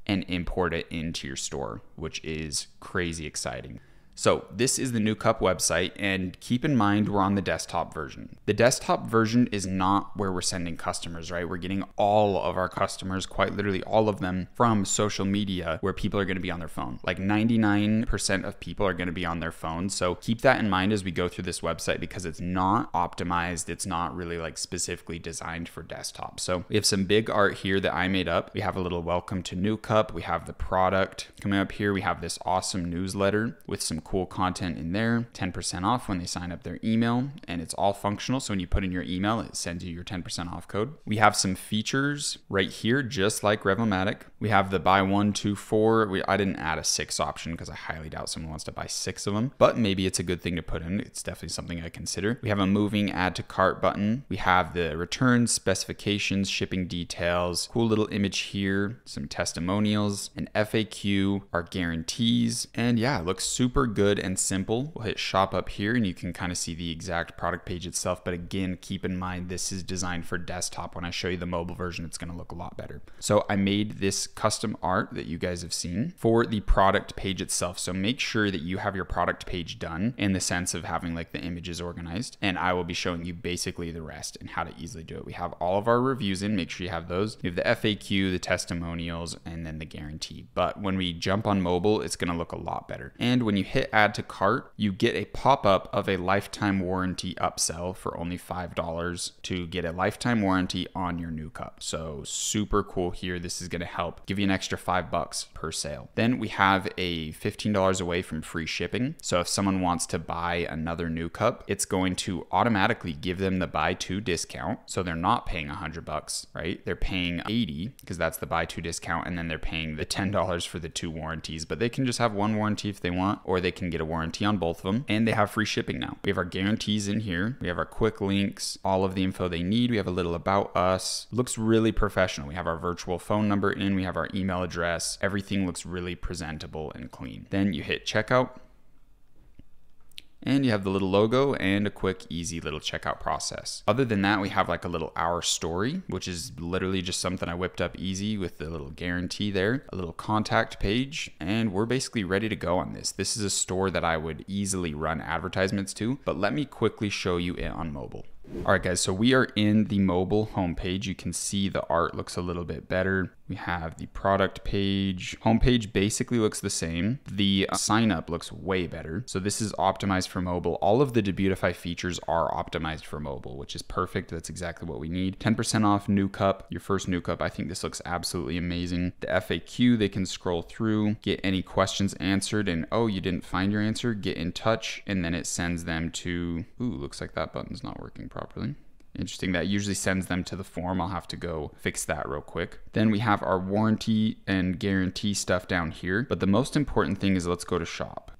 and import it into your store, which is crazy exciting. So this is the New Cup website, and keep in mind we're on the desktop version. The desktop version is not where we're sending customers, right? We're getting all of our customers, quite literally all of them, from social media where people are going to be on their phone. Like 99% of people are going to be on their phone. So keep that in mind as we go through this website because it's not optimized. It's not really like specifically designed for desktop. So we have some big art here that I made up. We have a little welcome to New Cup. We have the product coming up here. We have this awesome newsletter with some cool content in there, 10% off when they sign up their email, and it's all functional. So when you put in your email, it sends you your 10% off code. We have some features right here, just like Revomatic. We have the buy 1, 2, 4. I didn't add a 6 option because I highly doubt someone wants to buy 6 of them, but maybe it's a good thing to put in. It's definitely something I consider. We have a moving add to cart button. We have the returns, specifications, shipping details, cool little image here, some testimonials, an FAQ, our guarantees, and yeah, it looks super good and simple. We'll hit shop up here and you can kind of see the exact product page itself, but again, keep in mind this is designed for desktop. When I show you the mobile version, it's going to look a lot better. So I made this custom art that you guys have seen for the product page itself. So make sure that you have your product page done in the sense of having like the images organized, and I will be showing you basically the rest and how to easily do it. We have all of our reviews in, make sure you have those. We have the FAQ, the testimonials, and then the guarantee. But when we jump on mobile, it's going to look a lot better. And when you hit add to cart, you get a pop-up of a lifetime warranty upsell for only $5 to get a lifetime warranty on your new cup. So super cool here. This is going to help give you an extra $5 per sale. Then we have a $15 away from free shipping. So if someone wants to buy another new cup, it's going to automatically give them the buy 2 discount. So they're not paying $100, right? They're paying $80 because that's the buy 2 discount, and then they're paying the $10 for the 2 warranties. But they can just have 1 warranty if they want, or they can get a warranty on both of them, and they have free shipping now. We have our guarantees in here. We have our quick links, all of the info they need. We have a little about us. Looks really professional. We have our virtual phone number in. We have our email address. Everything looks really presentable and clean. Then you hit checkout, and you have the little logo and a quick, easy little checkout process. Other than that, we have like a little our story, which is literally just something I whipped up easy with the little guarantee there, a little contact page, and we're basically ready to go on this. This is a store that I would easily run advertisements to, but let me quickly show you it on mobile. All right, guys, so we are in the mobile homepage. You can see the art looks a little bit better. We have the product page. Homepage basically looks the same. The sign up looks way better. So this is optimized for mobile. All of the Debutify features are optimized for mobile, which is perfect. That's exactly what we need. 10% off new cup, your first new cup. I think this looks absolutely amazing. The FAQ, they can scroll through, get any questions answered, and oh, you didn't find your answer, get in touch, and then it sends them to, ooh, looks like that button's not working properly. Interesting, that usually sends them to the form. I'll have to go fix that real quick. Then we have our warranty and guarantee stuff down here. But the most important thing is let's go to shop.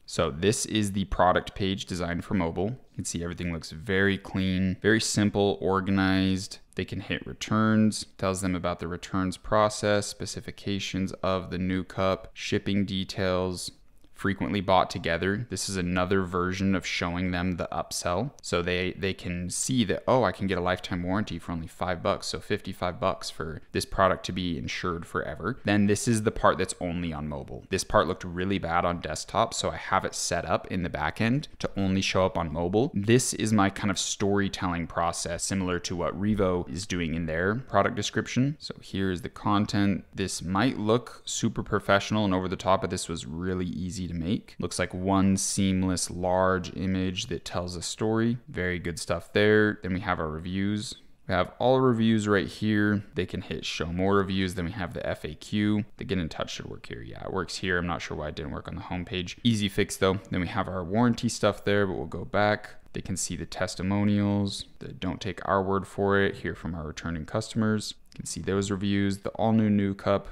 So this is the product page designed for mobile. You can see everything looks very clean, very simple, organized. They can hit returns, tells them about the returns process, specifications of the new cup, shipping details, frequently bought together. This is another version of showing them the upsell. So they can see that, oh, I can get a lifetime warranty for only $5, so $55 for this product to be insured forever. Then this is the part that's only on mobile. This part looked really bad on desktop, so I have it set up in the back end to only show up on mobile. This is my kind of storytelling process, similar to what Revo is doing in their product description. So here's the content. This might look super professional and over the top, but this was really easy to make. Looks like one seamless large image that tells a story. Very good stuff there. Then we have our reviews. We have all reviews right here. They can hit show more reviews. Then we have the FAQ. The get in touch should work here. Yeah, it works here. I'm not sure why it didn't work on the homepage. Easy fix though. Then we have our warranty stuff there, but we'll go back. They can see the testimonials, the don't take our word for it, hear from our returning customers. You can see those reviews, the all new cup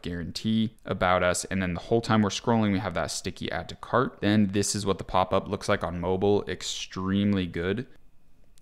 guarantee, about us, and then the whole time we're scrolling, we have that sticky add to cart. Then this is what the pop-up looks like on mobile, extremely good.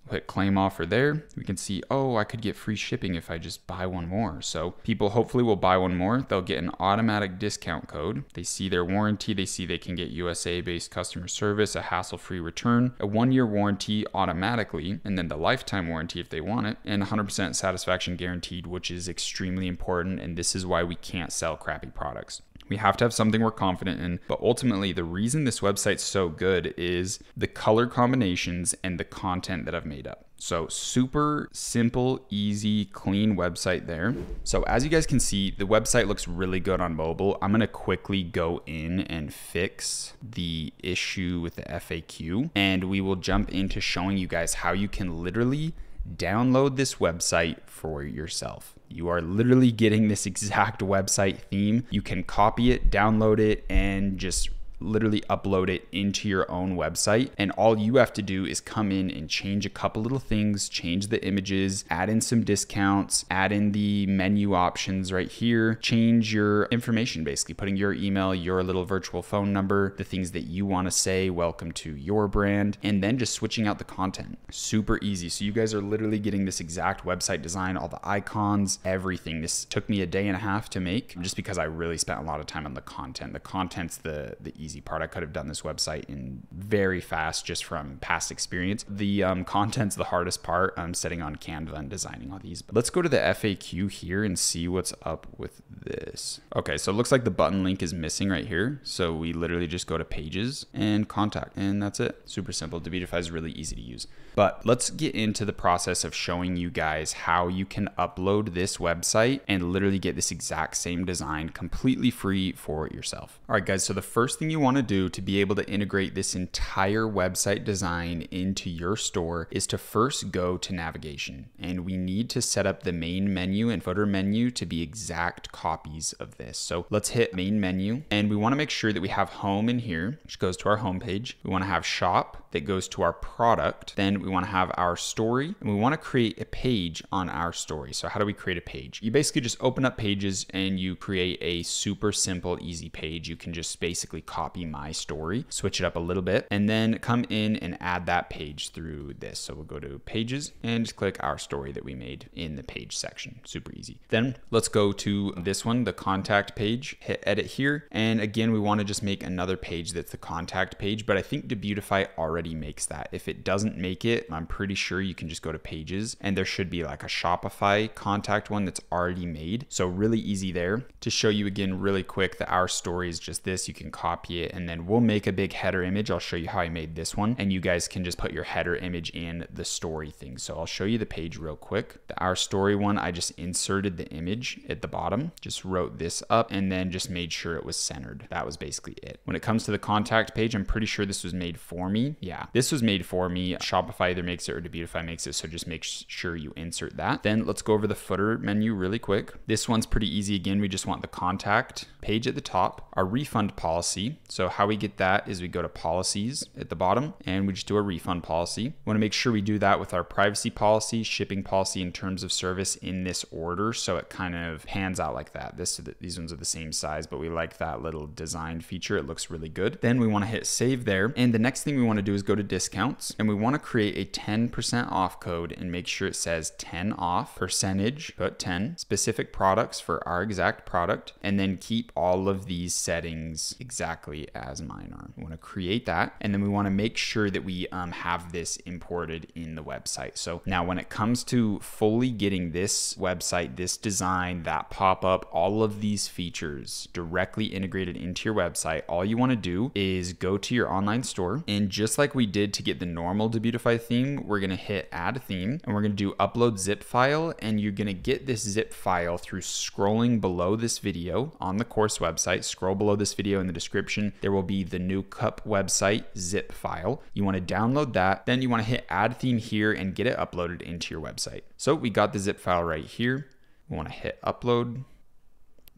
We'll hit claim offer there. We can see, oh, I could get free shipping if I just buy one more. So people hopefully will buy one more. They'll get an automatic discount code. They see their warranty. They see they can get USA-based customer service, a hassle-free return, a 1-year warranty automatically, and then the lifetime warranty if they want it, and 100% satisfaction guaranteed, which is extremely important. And this is why we can't sell crappy products. We have to have something we're confident in, but ultimately the reason this website's so good is the color combinations and the content that I've made up. So super simple, easy, clean website there. So as you guys can see, the website looks really good on mobile. I'm gonna quickly go in and fix the issue with the FAQ, and we will jump into showing you guys how you can literally download this website for yourself. You are literally getting this exact website theme. You can copy it, download it, and just literally upload it into your own website. And all you have to do is come in and change a couple little things, change the images, add in some discounts, add in the menu options right here, change your information, basically putting your email, your little virtual phone number, the things that you want to say, welcome to your brand, and then just switching out the content. Super easy. So you guys are literally getting this exact website design, all the icons, everything. This took me a day and a half to make just because I really spent a lot of time on the content. The content's the easy part. I could have done this website in very fast just from past experience. The content's the hardest part. I'm setting on Canva and designing all these. But let's go to the FAQ here and see what's up with this. Okay, so it looks like the button link is missing right here. So we literally just go to pages and contact, and that's it. Super simple. Debutify is really easy to use. But let's get into the process of showing you guys how you can upload this website and literally get this exact same design completely free for yourself. All right, guys, so the first thing you want to do to be able to integrate this entire website design into your store is to first go to navigation. And we need to set up the main menu and footer menu to be exact copies of this. So let's hit main menu, and we want to make sure that we have home in here, which goes to our home page. We want to have shop that goes to our product. Then we want to have our story, and we want to create a page on our story. So how do we create a page? You basically just open up pages and you create a super simple, easy page. You can just basically copy my story, switch it up a little bit, and then come in and add that page through this. So we'll go to pages and just click our story that we made in the page section. Super easy. Then let's go to this one, the contact page, hit edit here. And again, we want to just make another page that's the contact page, but I think Debutify already makes that. If it doesn't make it, I'm pretty sure you can just go to pages and there should be like a Shopify contact one that's already made. So really easy there. To show you again really quick that our story is just this, you can copy it and then we'll make a big header image. I'll show you how I made this one and you guys can just put your header image in the story thing. So I'll show you the page real quick. The our story one, I just inserted the image at the bottom, just wrote this up and then just made sure it was centered. That was basically it. When it comes to the contact page, I'm pretty sure this was made for me. Yeah, this was made for me. Shopify either makes it or Debutify makes it. So just make sure you insert that. Then let's go over the footer menu really quick. This one's pretty easy. Again, we just want the contact page at the top, our refund policy. So how we get that is we go to policies at the bottom and we just do a refund policy. We want to make sure we do that with our privacy policy, shipping policy, and terms of service in this order. So it kind of pans out like that. These ones are the same size, but we like that little design feature. It looks really good. Then we want to hit save there. And the next thing we want to do is go to discounts and we want to create a 10% off code and make sure it says 10 off, percentage, put 10, specific products for our exact product, and then keep all of these settings exactly as mine are. We want to create that. And then we want to make sure that we have this imported in the website. So now when it comes to fully getting this website, this design, that pop-up, all of these features directly integrated into your website, all you want to do is go to your online store. And just like we did to get the normal Debutify theme, we're going to hit add theme and we're going to do upload zip file. And you're going to get this zip file through scrolling below this video on the course website. Scroll below this video in the description. There will be the new cup website zip file. You want to download that. Then you want to hit add theme here and get it uploaded into your website. So we got the zip file right here. We want to hit upload.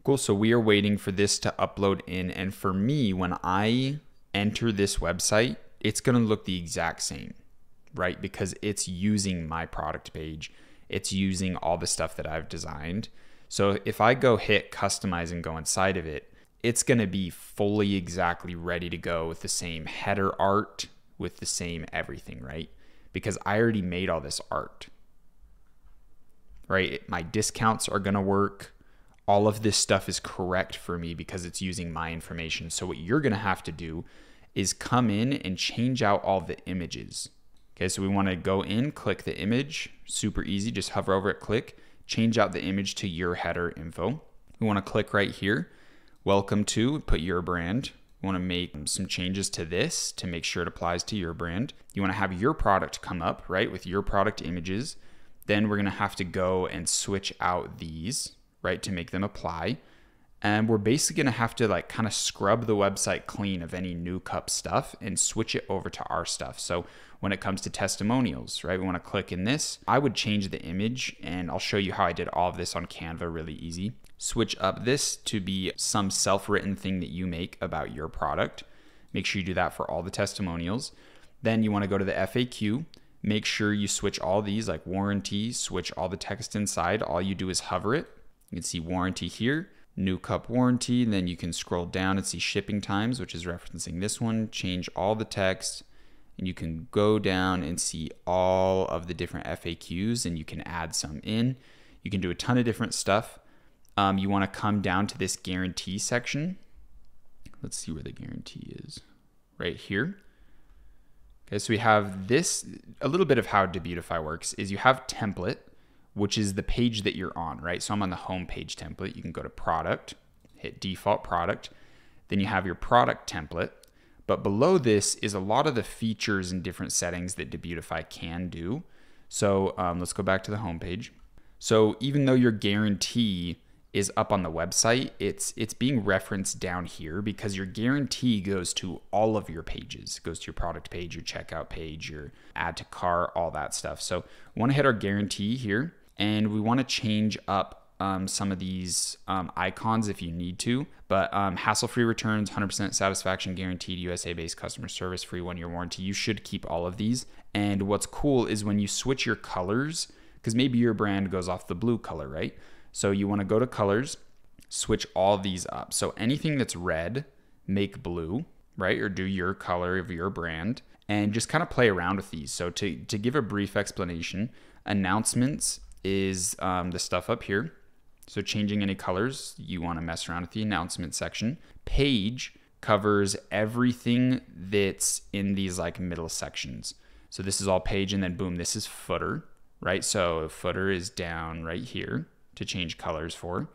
Cool. So we are waiting for this to upload in. And for me, when I enter this website, it's going to look the exact same, right? Because it's using my product page. It's using all the stuff that I've designed. So if I go hit customize and go inside of it, it's going to be fully exactly ready to go with the same header art, with the same everything, right? Because I already made all this art, right? My discounts are going to work. All of this stuff is correct for me because it's using my information. So what you're going to have to do is come in and change out all the images. Okay, so we want to go in, click the image, super easy, just hover over it, click, change out the image to your header info. We want to click right here, welcome to, put your brand. We want to make some changes to this to make sure it applies to your brand. You want to have your product come up, right, with your product images. Then we're going to have to go and switch out these, right, to make them apply. And we're basically going to have to like kind of scrub the website clean of any new cup stuff and switch it over to our stuff. So when it comes to testimonials, right, we want to click in this. I would change the image and I'll show you how I did all of this on Canva really easy. Switch up this to be some self-written thing that you make about your product. Make sure you do that for all the testimonials. Then you want to go to the FAQ. Make sure you switch all these, like warranty, switch all the text inside. All you do is hover it. You can see warranty here, new cup warranty. Then you can scroll down and see shipping times, which is referencing this one. Change all the text, and you can go down and see all of the different FAQs, and you can add some in. You can do a ton of different stuff. You want to come down to this guarantee section. Let's see where the guarantee is. Right here. Okay, so we have this, a little bit of how Debutify works is you have template, which is the page that you're on, right? So I'm on the home page template. You can go to product, hit default product. Then you have your product template. But below this is a lot of the features and different settings that Debutify can do. So let's go back to the home page. So even though your guarantee is up on the website, it's being referenced down here because your guarantee goes to all of your pages. It goes to your product page, your checkout page, your add to cart, all that stuff. So we want to hit our guarantee here, and we want to change up some of these icons if you need to, but hassle-free returns, 100% satisfaction guaranteed, USA-based customer service, free 1-year warranty. You should keep all of these. And what's cool is when you switch your colors, because maybe your brand goes off the blue color, right? So you want to go to colors, switch all these up. So anything that's red, make blue, right? Or do your color of your brand, and just kind of play around with these. So to give a brief explanation, announcements is the stuff up here. So changing any colors, you want to mess around with the announcement section. Page covers everything that's in these like middle sections. So this is all page, and then boom, this is footer, right? So footer is down right here to change colors for.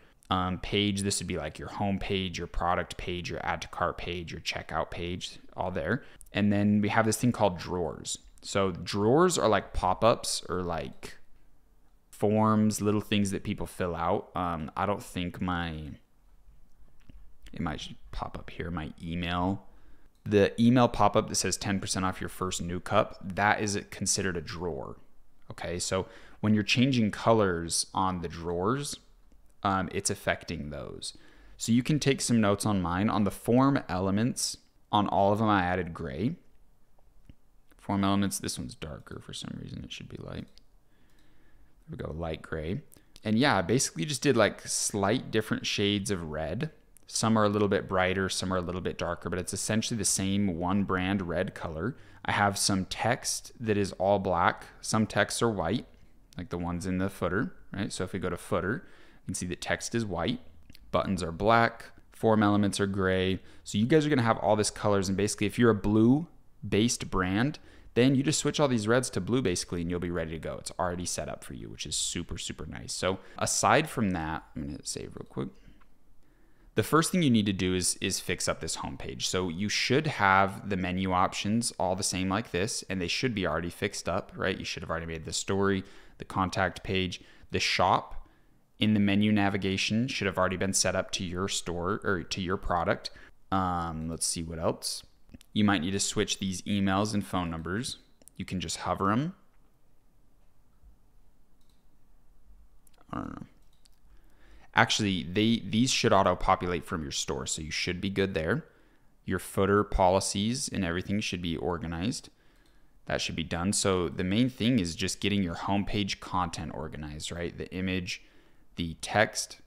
Page, this would be like your home page, your product page, your add to cart page, your checkout page, all there. And then we have this thing called drawers. So drawers are like pop-ups or like forms, little things that people fill out. I don't think it might pop up here, my email. The email pop-up that says 10% off your first new cup, that is considered a drawer. Okay, so when you're changing colors on the drawers, it's affecting those. So you can take some notes on mine. On the form elements, on all of them, I added gray. Form elements, this one's darker for some reason. It should be light. There we go, light gray. And yeah, I basically just did like slight different shades of red. Some are a little bit brighter, some are a little bit darker, but it's essentially the same one brand red color. I have some text that is all black. Some texts are white, like the ones in the footer, right? So if we go to footer, you can see that text is white, buttons are black, form elements are gray. So you guys are gonna have all this colors, and basically if you're a blue-based brand, then you just switch all these reds to blue basically, and you'll be ready to go. It's already set up for you, which is super, super nice. So aside from that, I'm gonna hit save real quick. The first thing you need to do is fix up this homepage. So you should have the menu options all the same like this, and they should be already fixed up, right? You should have already made the story, the contact page, the shop in the menu navigation should have already been set up to your store or to your product. Let's see what else. You might need to switch these emails and phone numbers. You can just hover them. I don't know. Actually, these should auto-populate from your store, so you should be good there. Your footer policies and everything should be organized. That should be done. So the main thing is just getting your homepage content organized, right? The image, the text.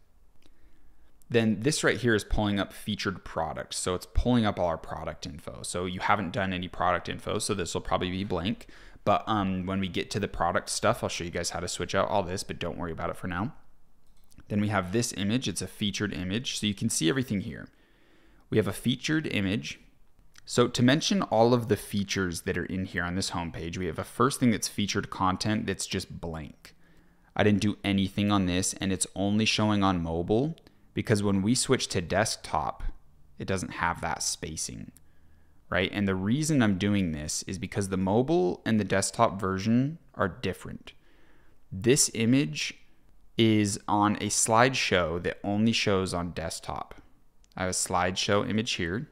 Then this right here is pulling up featured products. So it's pulling up all our product info. So you haven't done any product info, so this will probably be blank. But when we get to the product stuff, I'll show you guys how to switch out all this, but don't worry about it for now. Then we have this image. It's a featured image. So you can see everything here. We have a featured image. So to mention all of the features that are in here on this homepage, we have a first thing that's featured content that's just blank. I didn't do anything on this, and it's only showing on mobile because when we switch to desktop, it doesn't have that spacing, right? And the reason I'm doing this is because the mobile and the desktop version are different. This image is on a slideshow that only shows on desktop. I have a slideshow image here,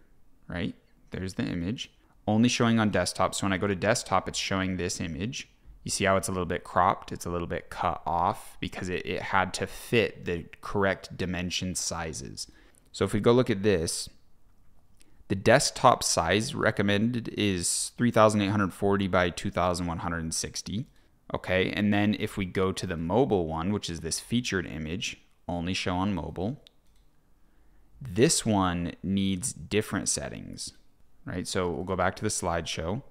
right? There's the image, only showing on desktop. So when I go to desktop, it's showing this image. You see how it's a little bit cropped? It's a little bit cut off because it had to fit the correct dimension sizes. So if we go look at this, The desktop size recommended is 3,840 by 2,160. Okay, and then if we go to the mobile one, which is this featured image, only show on mobile, this one needs different settings, right? So we'll go back to the slideshow.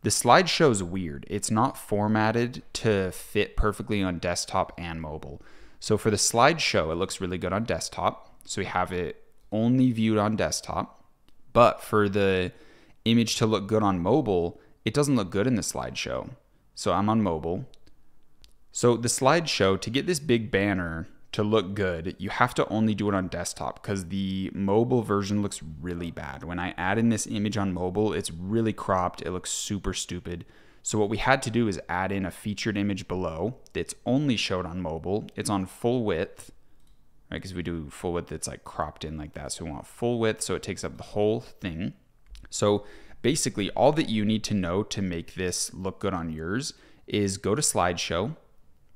The slideshow is weird. It's not formatted to fit perfectly on desktop and mobile. So for the slideshow, it looks really good on desktop. So we have it only viewed on desktop. But for the image to look good on mobile, it doesn't look good in the slideshow. So I'm on mobile. So the slideshow, to get this big banner to look good, you have to only do it on desktop because the mobile version looks really bad. When I add in this image on mobile, it's really cropped. It looks super stupid. So what we had to do is add in a featured image below that's only showed on mobile. It's on full width, right? Because we do full width, it's like cropped in like that. So we want full width, so it takes up the whole thing. So basically all that you need to know to make this look good on yours is go to slideshow,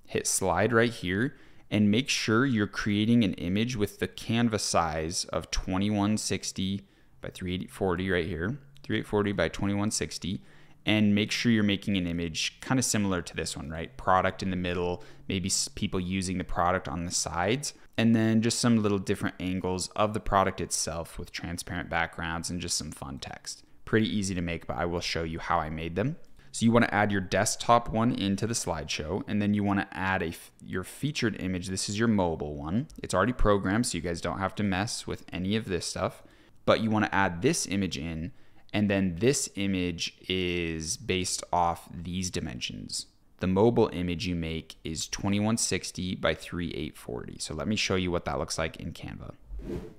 hit slide right here, and make sure you're creating an image with the Canva size of 2160 by 3840 right here, 3840 by 2160, and make sure you're making an image kind of similar to this one, right? Product in the middle, maybe people using the product on the sides, and then just some little different angles of the product itself with transparent backgrounds and just some fun text. Pretty easy to make, but I will show you how I made them. So you want to add your desktop one into the slideshow, and then you want to add your featured image. This is your mobile one. It's already programmed, so you guys don't have to mess with any of this stuff. But you want to add this image in, and then this image is based off these dimensions. The mobile image you make is 2160 by 3840. So let me show you what that looks like in Canva.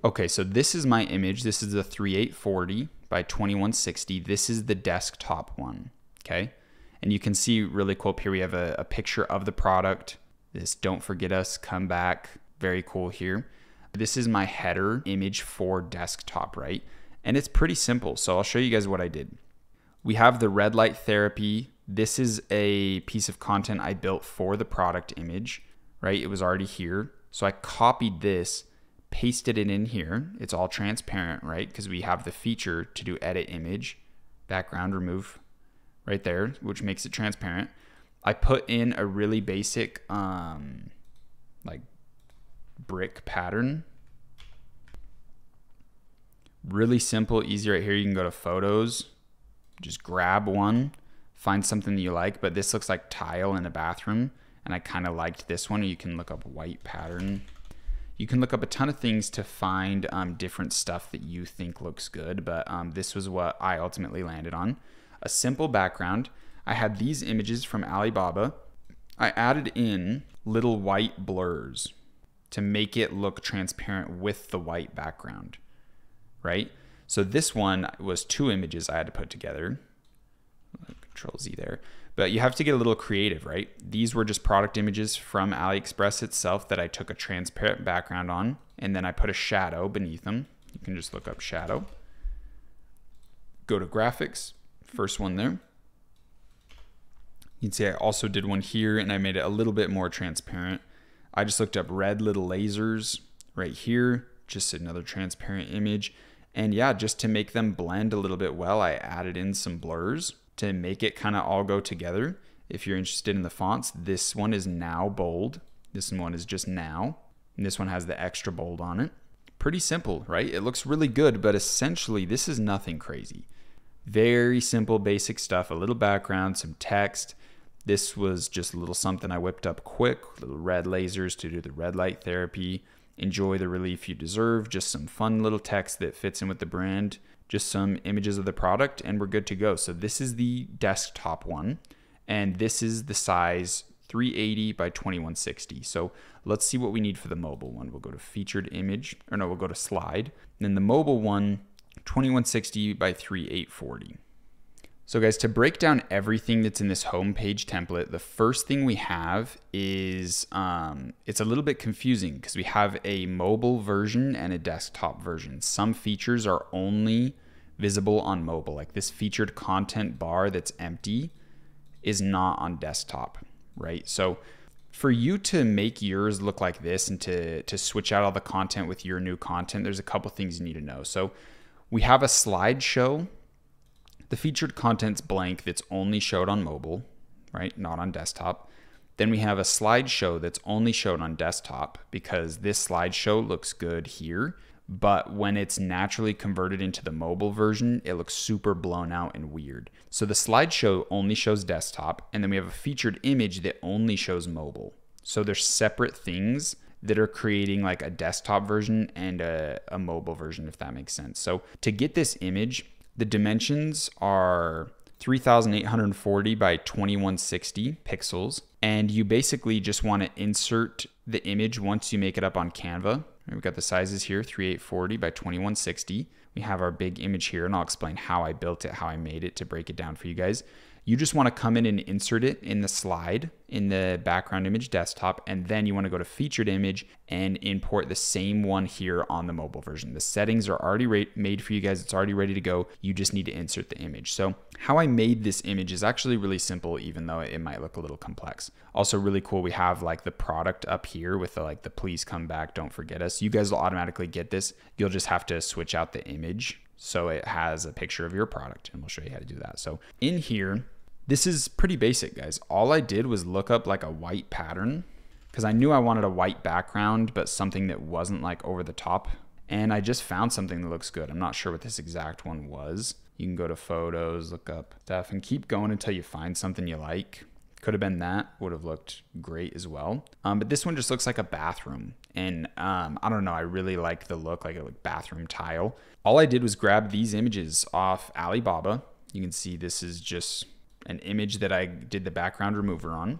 Okay, so this is my image. This is the 3840 by 2160. This is the desktop one. Okay, and you can see really cool up here. We have a picture of the product. This "Don't Forget Us, Come Back." Very cool here. This is my header image for desktop, right? And it's pretty simple. So I'll show you guys what I did. We have the red light therapy. This is a piece of content I built for the product image, right? It was already here. So I copied this, pasted it in here. It's all transparent, right? Because we have the feature to do edit image, background remove, right there, which makes it transparent. I put in a really basic like brick pattern. Really simple, easy right here. You can go to photos, just grab one, find something that you like, but this looks like tile in a bathroom, and I kind of liked this one. You can look up white pattern. You can look up a ton of things to find different stuff that you think looks good, but this was what I ultimately landed on. A simple background. I had these images from Alibaba. I added in little white blurs to make it look transparent with the white background, right? So this one was 2 images I had to put together. Control Z there. But you have to get a little creative, right? These were just product images from AliExpress itself that I took a transparent background on, and then I put a shadow beneath them. You can just look up shadow. Go to graphics. First one there. You can see I also did one here, and I made it a little bit more transparent. I just looked up red little lasers right here, just another transparent image. And yeah, just to make them blend a little bit well, I added in some blurs to make it kind of all go together. If you're interested in the fonts, this one is now bold. This one is just now. And this one has the extra bold on it. Pretty simple, right? It looks really good, but essentially this is nothing crazy. Very simple, basic stuff, a little background, some text. This was just a little something I whipped up quick, little red lasers to do the red light therapy. Enjoy the relief you deserve. Just some fun little text that fits in with the brand. Just some images of the product, and we're good to go. So this is the desktop one, and this is the size 380 by 2160. So let's see what we need for the mobile one. We'll go to featured image, or no, we'll go to slide. And then the mobile one, 2160 by 3840. So guys, to break down everything that's in this homepage template, the first thing we have is, it's a little bit confusing because we have a mobile version and a desktop version. Some features are only visible on mobile, like this featured content bar that's empty is not on desktop, right? So for you to make yours look like this and to switch out all the content with your new content, there's a couple things you need to know. So We have a slideshow. The featured content's blank that's only showed on mobile, right? Not on desktop. Then we have a slideshow that's only showed on desktop because this slideshow looks good here, but when it's naturally converted into the mobile version, it looks super blown out and weird. So the slideshow only shows desktop, and then we have a featured image that only shows mobile. So they're separate things that are creating like a desktop version and a mobile version, if that makes sense. So to get this image, the dimensions are 3,840 by 2160 pixels. And you basically just want to insert the image once you make it up on Canva. We've got the sizes here, 3840 by 2160. We have our big image here, and I'll explain how I built it, how I made it to break it down for you guys. You just want to come in and insert it in the slide in the background image desktop, and then you want to go to featured image and import the same one here on the mobile version. The settings are already made for you guys. It's already ready to go. You just need to insert the image. So how I made this image is actually really simple, even though it might look a little complex. Also really cool, we have like the product up here with the please come back, don't forget us. You guys will automatically get this. You'll just have to switch out the image so it has a picture of your product, and we'll show you how to do that. So in here, this is pretty basic, guys. All I did was look up like a white pattern because I knew I wanted a white background, but something that wasn't like over the top. And I just found something that looks good. I'm not sure what this exact one was. You can go to photos, look up stuff, and keep going until you find something you like. Could have been that, would have looked great as well. But this one just looks like a bathroom. And I don't know, I really like the look, like a bathroom tile. All I did was grab these images off Alibaba. You can see this is just an image that I did the background remover on.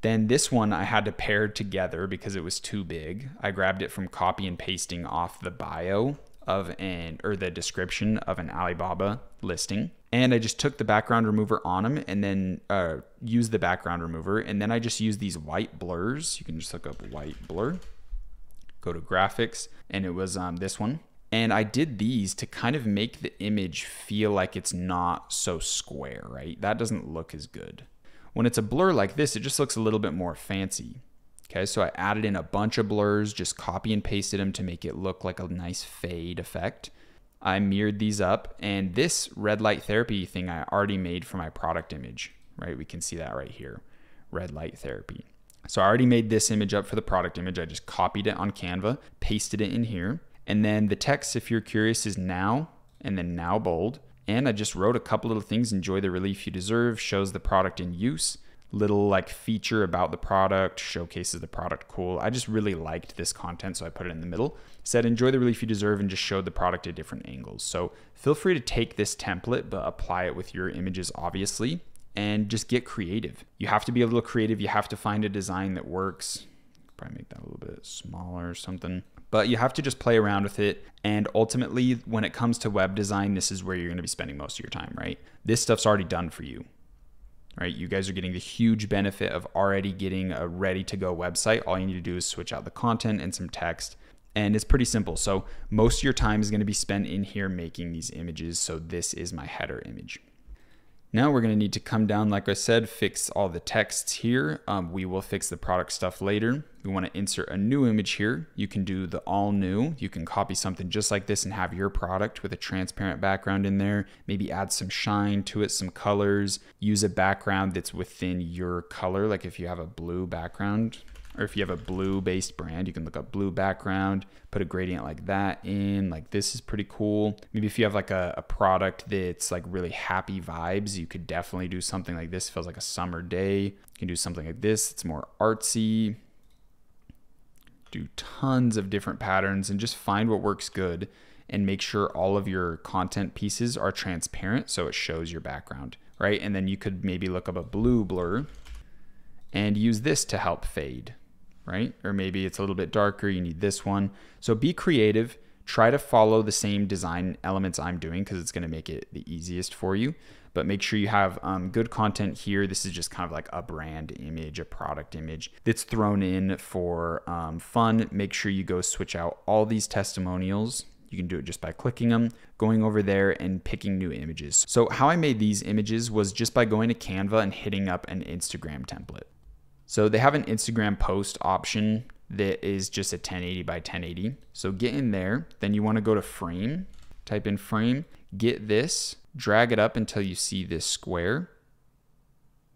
Then this one I had to pair together because it was too big. I grabbed it from copy and pasting off the bio of the description of an Alibaba listing. And I just took the background remover on them and then used the background remover. And then I just used these white blurs. You can just look up white blur, go to graphics, and it was this one. And I did these to kind of make the image feel like it's not so square, right? That doesn't look as good. When it's a blur like this, it just looks a little bit more fancy. Okay, so I added in a bunch of blurs, just copy and pasted them to make it look like a nice fade effect. I mirrored these up, and this red light therapy thing I already made for my product image, right? We can see that right here, red light therapy. So I already made this image up for the product image. I just copied it on Canva, pasted it in here. And then the text, if you're curious, is now, and then now bold. And I just wrote a couple little things. Enjoy the relief you deserve, shows the product in use, little like feature about the product, showcases the product cool. I just really liked this content, so I put it in the middle. Said enjoy the relief you deserve, and just showed the product at different angles. So feel free to take this template, but apply it with your images, obviously, and just get creative. You have to be a little creative. You have to find a design that works. Probably make that a little bit smaller or something. But you have to just play around with it. And ultimately, when it comes to web design, this is where you're going to be spending most of your time, right? This stuff's already done for you, right? You guys are getting the huge benefit of already getting a ready to go website. All you need to do is switch out the content and some text. And it's pretty simple. So most of your time is going to be spent in here making these images. So this is my header image. Now we're going to need to come down, like I said, fix all the texts here. We will fix the product stuff later. We want to insert a new image here. You can do the all new. You can copy something just like this and have your product with a transparent background in there. Maybe add some shine to it, some colors. Use a background that's within your color. Like if you have a blue background, or if you have a blue based brand, you can look up blue background, put a gradient like that in. Like this is pretty cool. Maybe if you have like a product that's like really happy vibes, you could definitely do something like this. It feels like a summer day. You can do something like this. It's more artsy. Do tons of different patterns and just find what works good, and make sure all of your content pieces are transparent so it shows your background, right? And then you could maybe look up a blue blur and use this to help fade, right? Or maybe it's a little bit darker, you need this one. So be creative, try to follow the same design elements I'm doing because it's gonna make it the easiest for you. But make sure you have good content here. This is just kind of like a brand image, a product image that's thrown in for fun. Make sure you go switch out all these testimonials. You can do it just by clicking them, going over there and picking new images. So how I made these images was just by going to Canva and hitting up an Instagram template. So they have an Instagram post option that is just a 1080 by 1080. So get in there, then you want to go to frame type in frame, get this, drag it up until you see this square.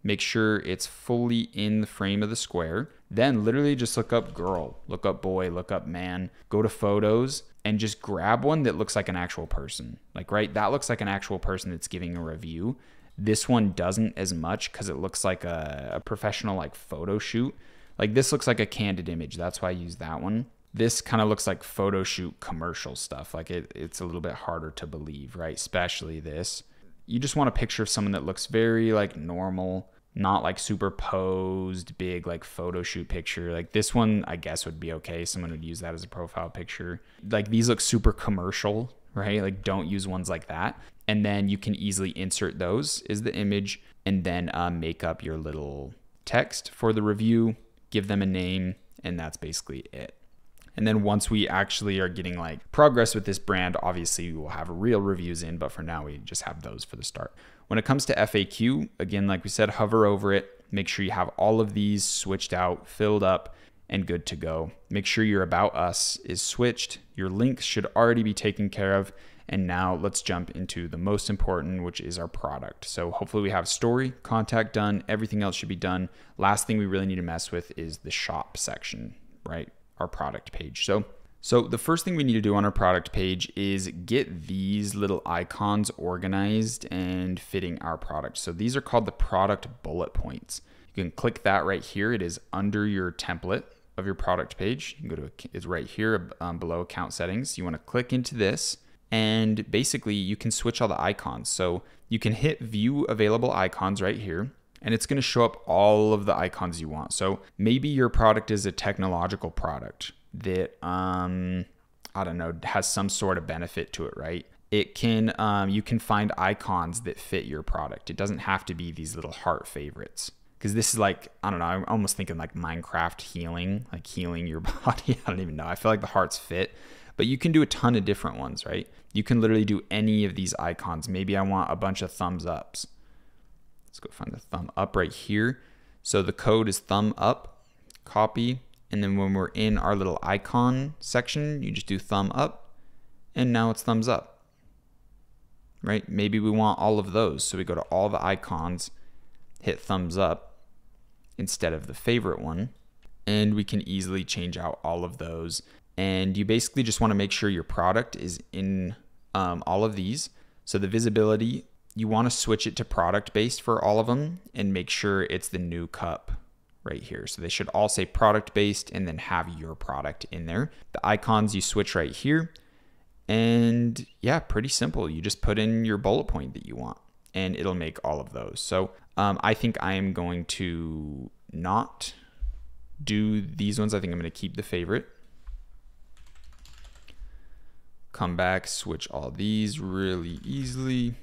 Make sure it's fully in the frame of the square. Then literally just look up girl, look up boy, look up man, go to photos and just grab one that looks like an actual person. Like, right, that looks like an actual person that's giving a review. This one doesn't as much because it looks like a professional like photo shoot. Like this looks like a candid image. That's why I use that one. This kind of looks like photo shoot commercial stuff. Like it's a little bit harder to believe, right? Especially this. You just want a picture of someone that looks very like normal, not like super posed, big like photo shoot picture. Like this one, I guess would be okay. Someone would use that as a profile picture. Like these look super commercial, right? Like don't use ones like that. And then you can easily insert those as the image and then make up your little text for the review, give them a name, and that's basically it. And then once we actually are getting like progress with this brand, obviously we will have real reviews in, but for now we just have those for the start. When it comes to FAQ, again, like we said, hover over it, make sure you have all of these switched out, filled up, and good to go. Make sure your About Us is switched. Your links should already be taken care of. And now let's jump into the most important, which is our product. So hopefully we have story, contact done, everything else should be done. Last thing we really need to mess with is the shop section, right? Our product page. So the first thing we need to do on our product page is get these little icons organized and fitting our product. So these are called the product bullet points. You can click that right here. It is under your template of your product page. You can go to, it's right here below account settings. You want to click into this. And basically you can switch all the icons. So you can hit view available icons right here, and it's going to show up all of the icons you want. So maybe your product is a technological product that, I don't know, has some sort of benefit to it, right? It can, you can find icons that fit your product. It doesn't have to be these little heart favorites. Because this is like, I don't know, I'm almost thinking like Minecraft healing, like healing your body. I don't even know. I feel like the hearts fit. But you can do a ton of different ones, right? You can literally do any of these icons. Maybe I want a bunch of thumbs ups. Let's go find the thumb up right here. So the code is thumb up, copy. And then when we're in our little icon section, you just do thumb up. And now it's thumbs up, right? Maybe we want all of those. So we go to all the icons, hit thumbs up instead of the favorite one. And we can easily change out all of those. And you basically just want to make sure your product is in all of these. So the visibility, you want to switch it to product based for all of them and make sure it's the new cup right here. So they should all say product based and then have your product in there. The icons you switch right here. And yeah, pretty simple. You just put in your bullet point that you want and it'll make all of those. So I think I am going to not do these ones. I think I'm going to keep the favorite. Come back, switch all these really easily.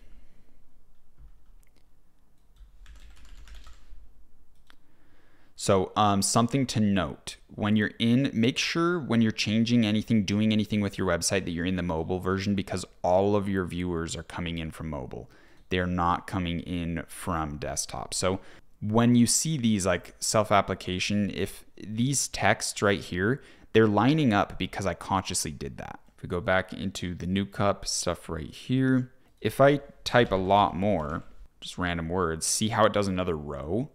So something to note, when you're in, make sure when you're changing anything, doing anything with your website that you're in the mobile version because all of your viewers are coming in from mobile. They're not coming in from desktop. So when you see these like self-application, if these texts right here, they're lining up because I consciously did that. We go back into the new cup stuff right here. If I type a lot more, just random words, see how it does another row.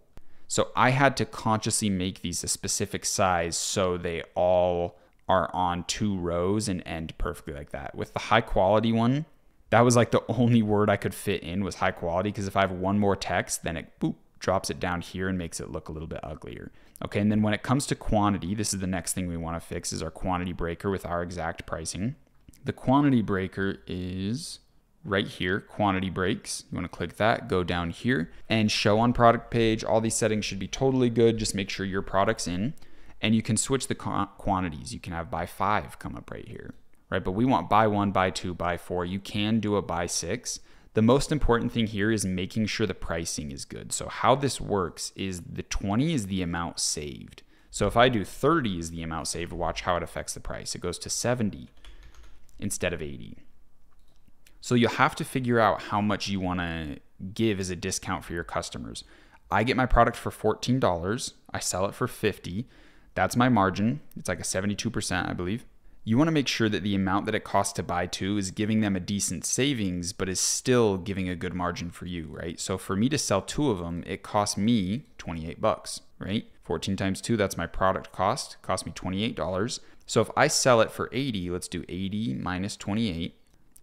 So I had to consciously make these a specific size so they all are on 2 rows and end perfectly like that. With the high quality one, that was like the only word I could fit in was high quality because if I have one more text, then it boop, drops it down here and makes it look a little bit uglier. Okay, and then when it comes to quantity, this is the next thing we want to fix is our quantity breaker with our exact pricing. The quantity breaker is right here, quantity breaks. You want to click that, go down here and show on product page. All these settings should be totally good. Just make sure your product's in and you can switch the quantities. You can have buy 5 come up right here, right? But we want buy 1, buy 2, buy 4. You can do a buy 6. The most important thing here is making sure the pricing is good. So how this works is the 20 is the amount saved. So if I do 30 is the amount saved, watch how it affects the price. It goes to 70 instead of 80. So you'll have to figure out how much you want to give as a discount for your customers. I get my product for $14. I sell it for $50. That's my margin. It's like a 72%, I believe. You want to make sure that the amount that it costs to buy two is giving them a decent savings, but is still giving a good margin for you, right? So for me to sell two of them, it cost me 28 bucks, right? 14 times 2, that's my product cost. Cost me $28. So if I sell it for 80, let's do 80 minus 28,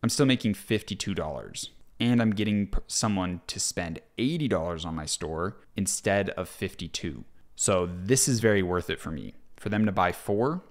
I'm still making $52. And I'm getting someone to spend $80 on my store instead of 52. So this is very worth it for me. For them to buy 4,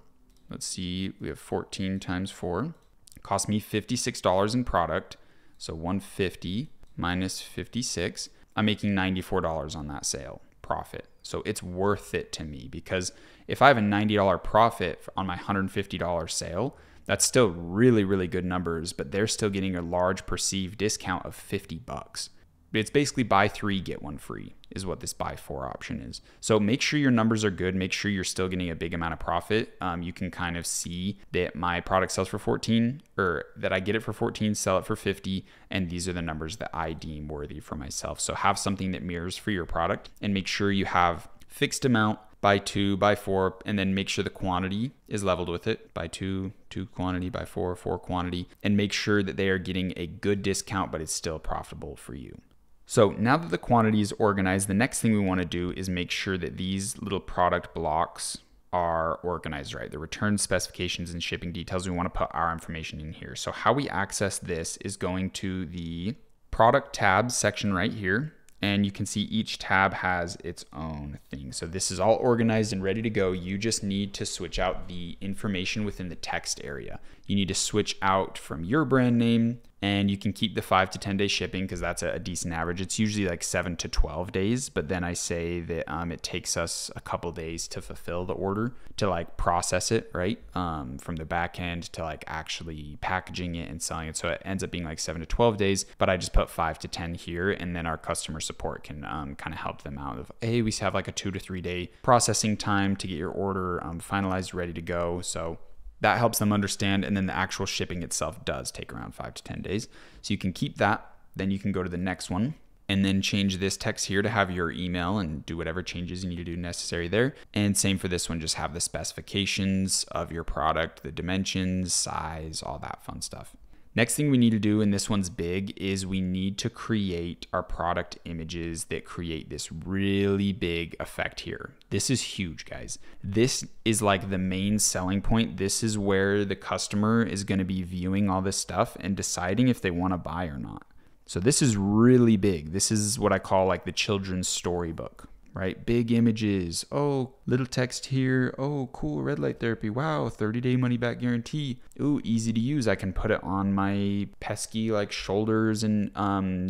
let's see, we have 14 times 4. It cost me $56 in product. So 150 minus 56, I'm making $94 on that sale profit. So it's worth it to me, because if I have a $90 profit on my $150 sale, that's still really, really good numbers, but they're still getting a large perceived discount of 50 bucks. It's basically buy 3, get 1 free is what this buy 4 option is. So make sure your numbers are good. Make sure you're still getting a big amount of profit. You can kind of see that my product sells for 14, or that I get it for 14, sell it for 50. And these are the numbers that I deem worthy for myself. So have something that mirrors for your product, and make sure you have fixed amount, buy 2, buy 4, and then make sure the quantity is leveled with it. Buy 2 quantity, buy 4 quantity, and make sure that they are getting a good discount, but it's still profitable for you. So now that the quantity is organized, the next thing we want to do is make sure that these little product blocks are organized right. The return specifications and shipping details, we want to put our information in here. So how we access this is going to the product tabs section right here. And you can see each tab has its own thing. So this is all organized and ready to go. You just need to switch out the information within the text area. You need to switch out from your brand name, and you can keep the 5 to 10 day shipping, because that's a decent average. It's usually like 7 to 12 days, but then I say that it takes us a couple days to fulfill the order, to like process it, right? From the back end to like actually packaging it and selling it. So it ends up being like 7 to 12 days, but I just put 5 to 10 here, and then our customer support can kind of help them out of, hey, we have like a 2 to 3 day processing time to get your order finalized, ready to go. So that helps them understand. And then the actual shipping itself does take around 5 to 10 days. So you can keep that. Then you can go to the next one and then change this text here to have your email, and do whatever changes you need to do necessary there. And same for this one, just have the specifications of your product, the dimensions, size, all that fun stuff. Next thing we need to do, and this one's big, is we need to create our product images that create this really big effect here. This is huge, guys. This is like the main selling point. This is where the customer is going to be viewing all this stuff and deciding if they want to buy or not. So this is really big. This is what I call like the children's storybook, right? Big images. Oh, little text here. Oh, cool. Red light therapy. Wow. 30-day money back guarantee. Ooh, easy to use. I can put it on my pesky like shoulders and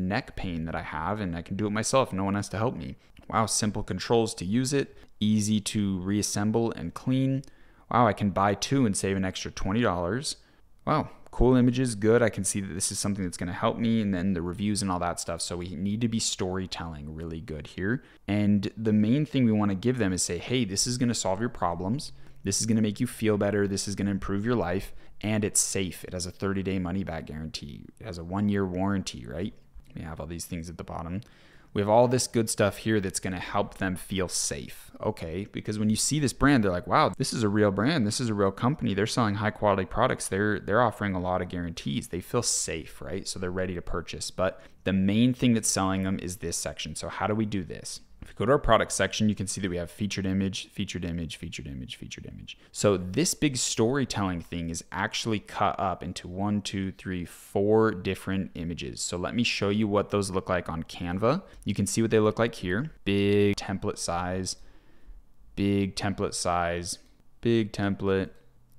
neck pain that I have, and I can do it myself. No one has to help me. Wow. Simple controls to use it. Easy to reassemble and clean. Wow. I can buy 2 and save an extra $20. Wow. Cool images, good. I can see that this is something that's going to help me, and then the reviews and all that stuff. So we need to be storytelling really good here. And the main thing we want to give them is say, hey, this is going to solve your problems. This is going to make you feel better. This is going to improve your life, and it's safe. It has a 30-day money back guarantee. It has a 1-year warranty, right? We have all these things at the bottom. We have all this good stuff here that's going to help them feel safe. Okay, because when you see this brand, they're like, wow, this is a real brand. This is a real company. They're selling high quality products. They're offering a lot of guarantees. They feel safe, right? So they're ready to purchase. But the main thing that's selling them is this section. So how do we do this? If you go to our product section, you can see that we have featured image, featured image, featured image, featured image. So this big storytelling thing is actually cut up into 1, 2, 3, 4 different images. So let me show you what those look like on Canva. You can see what they look like here. Big template size, big template size, big template,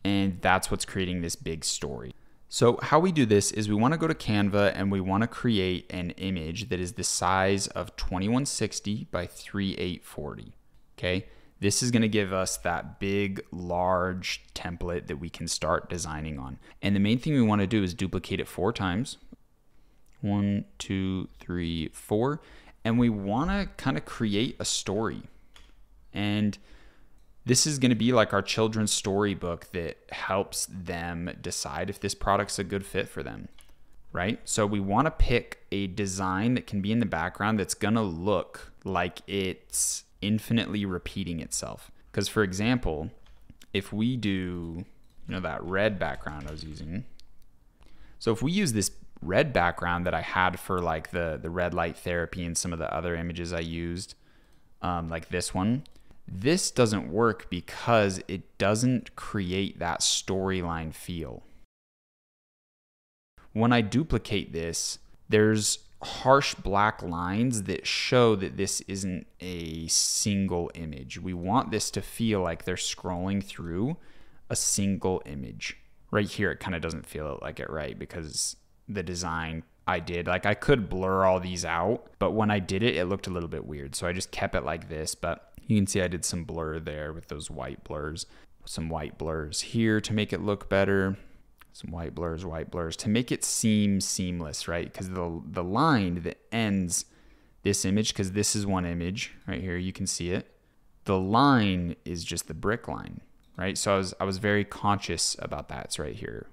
and that's what's creating this big story. So how we do this is we want to go to Canva and we want to create an image that is the size of 2160 by 3840. Okay. This is going to give us that big, large template that we can start designing on. And the main thing we want to do is duplicate it 4 times. 1, 2, 3, 4. And we want to kind of create a story. And this is going to be like our children's storybook that helps them decide if this product's a good fit for them, right? So we want to pick a design that can be in the background that's going to look like it's infinitely repeating itself. Because for example, if we do you know, that red background I was using. So if we use this red background that I had for like the red light therapy and some of the other images I used, like this one, this doesn't work because it doesn't create that storyline feel. When I duplicate this, there's harsh black lines that show that this isn't a single image. We want this to feel like they're scrolling through a single image. Right here, it kind of doesn't feel like it right because the design I did, like I could blur all these out, but when I did it, it looked a little bit weird. So I just kept it like this, but you can see I did some blur there with those white blurs, some white blurs here to make it look better. Some white blurs to make it seem seamless, right? Because the line that ends this image, because this is one image right here, you can see it. The line is just the brick line, right? So I was very conscious about that. It's right here.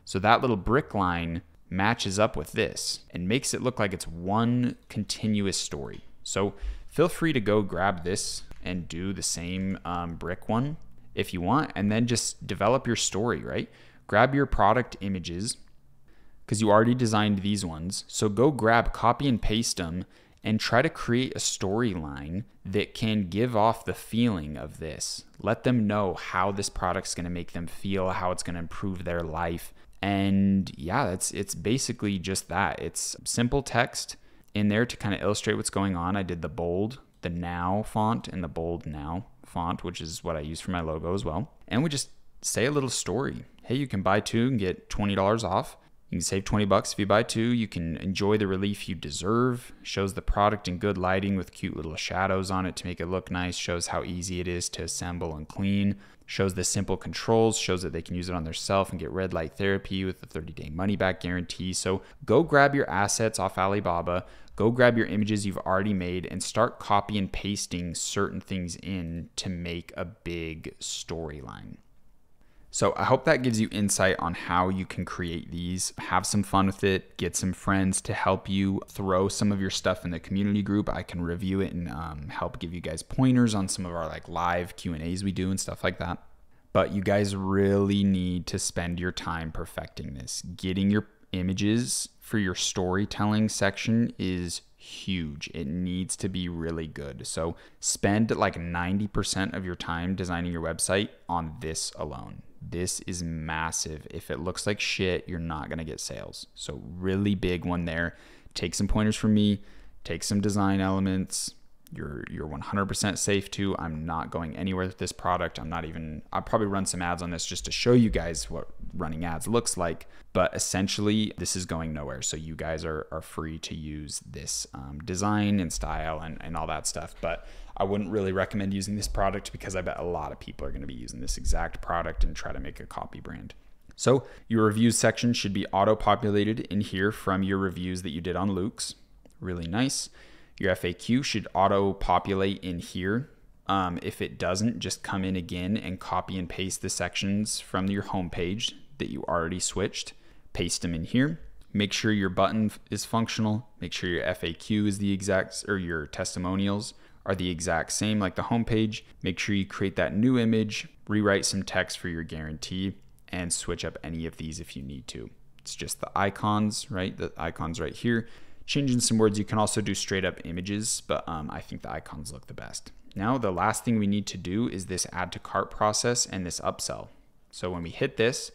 So that little brick line matches up with this and makes it look like it's one continuous story. So feel free to go grab this and do the same brick one if you want, and then just develop your story, right? Grab your product images because you already designed these ones. So go grab, copy and paste them and try to create a storyline that can give off the feeling of this. Let them know how this product's going to make them feel, how it's going to improve their life. And yeah, it's basically just that. It's simple text in there to kind of illustrate what's going on. I did the bold, the now font, and the bold now font, which is what I use for my logo as well. And we just say a little story. Hey, you can buy 2 and get $20 off. You can save 20 bucks if you buy 2. You can enjoy the relief you deserve. Shows the product in good lighting with cute little shadows on it to make it look nice. Shows how easy it is to assemble and clean. Shows the simple controls. Shows that they can use it on themselves and get red light therapy with a 30-day money-back guarantee. So go grab your assets off Alibaba. Go grab your images you've already made and start copy and pasting certain things in to make a big storyline. So I hope that gives you insight on how you can create these. Have some fun with it. Get some friends to help you throw some of your stuff in the community group. I can review it and help give you guys pointers on some of our like live Q&As we do and stuff like that. But you guys really need to spend your time perfecting this. Getting your images for your storytelling section is huge. It needs to be really good. So spend like 90% of your time designing your website on this alone. This is massive. If it looks like shit, you're not going to get sales. So really big one there. Take some pointers from me. Take some design elements. You're 100% safe to. I'm not going anywhere with this product. I'll probably run some ads on this just to show you guys what running ads looks like. But essentially, this is going nowhere. So you guys are free to use this design and style and all that stuff. But I wouldn't really recommend using this product because I bet a lot of people are going to be using this exact product and try to make a copy brand. So your reviews section should be auto-populated in here from your reviews that you did on Loox. Really nice. Your FAQ should auto-populate in here. If it doesn't, just come in again and copy and paste the sections from your homepage that you already switched. Paste them in here. Make sure your button is functional. Make sure your FAQ is the exact, or your testimonials are the exact same like the homepage. Make sure you create that new image, rewrite some text for your guarantee, and switch up any of these if you need to. It's just the icons, right? The icons right here. Changing some words. You can also do straight up images, but I think the icons look the best. Now, the last thing we need to do is this add to cart process and this upsell. So when we hit this,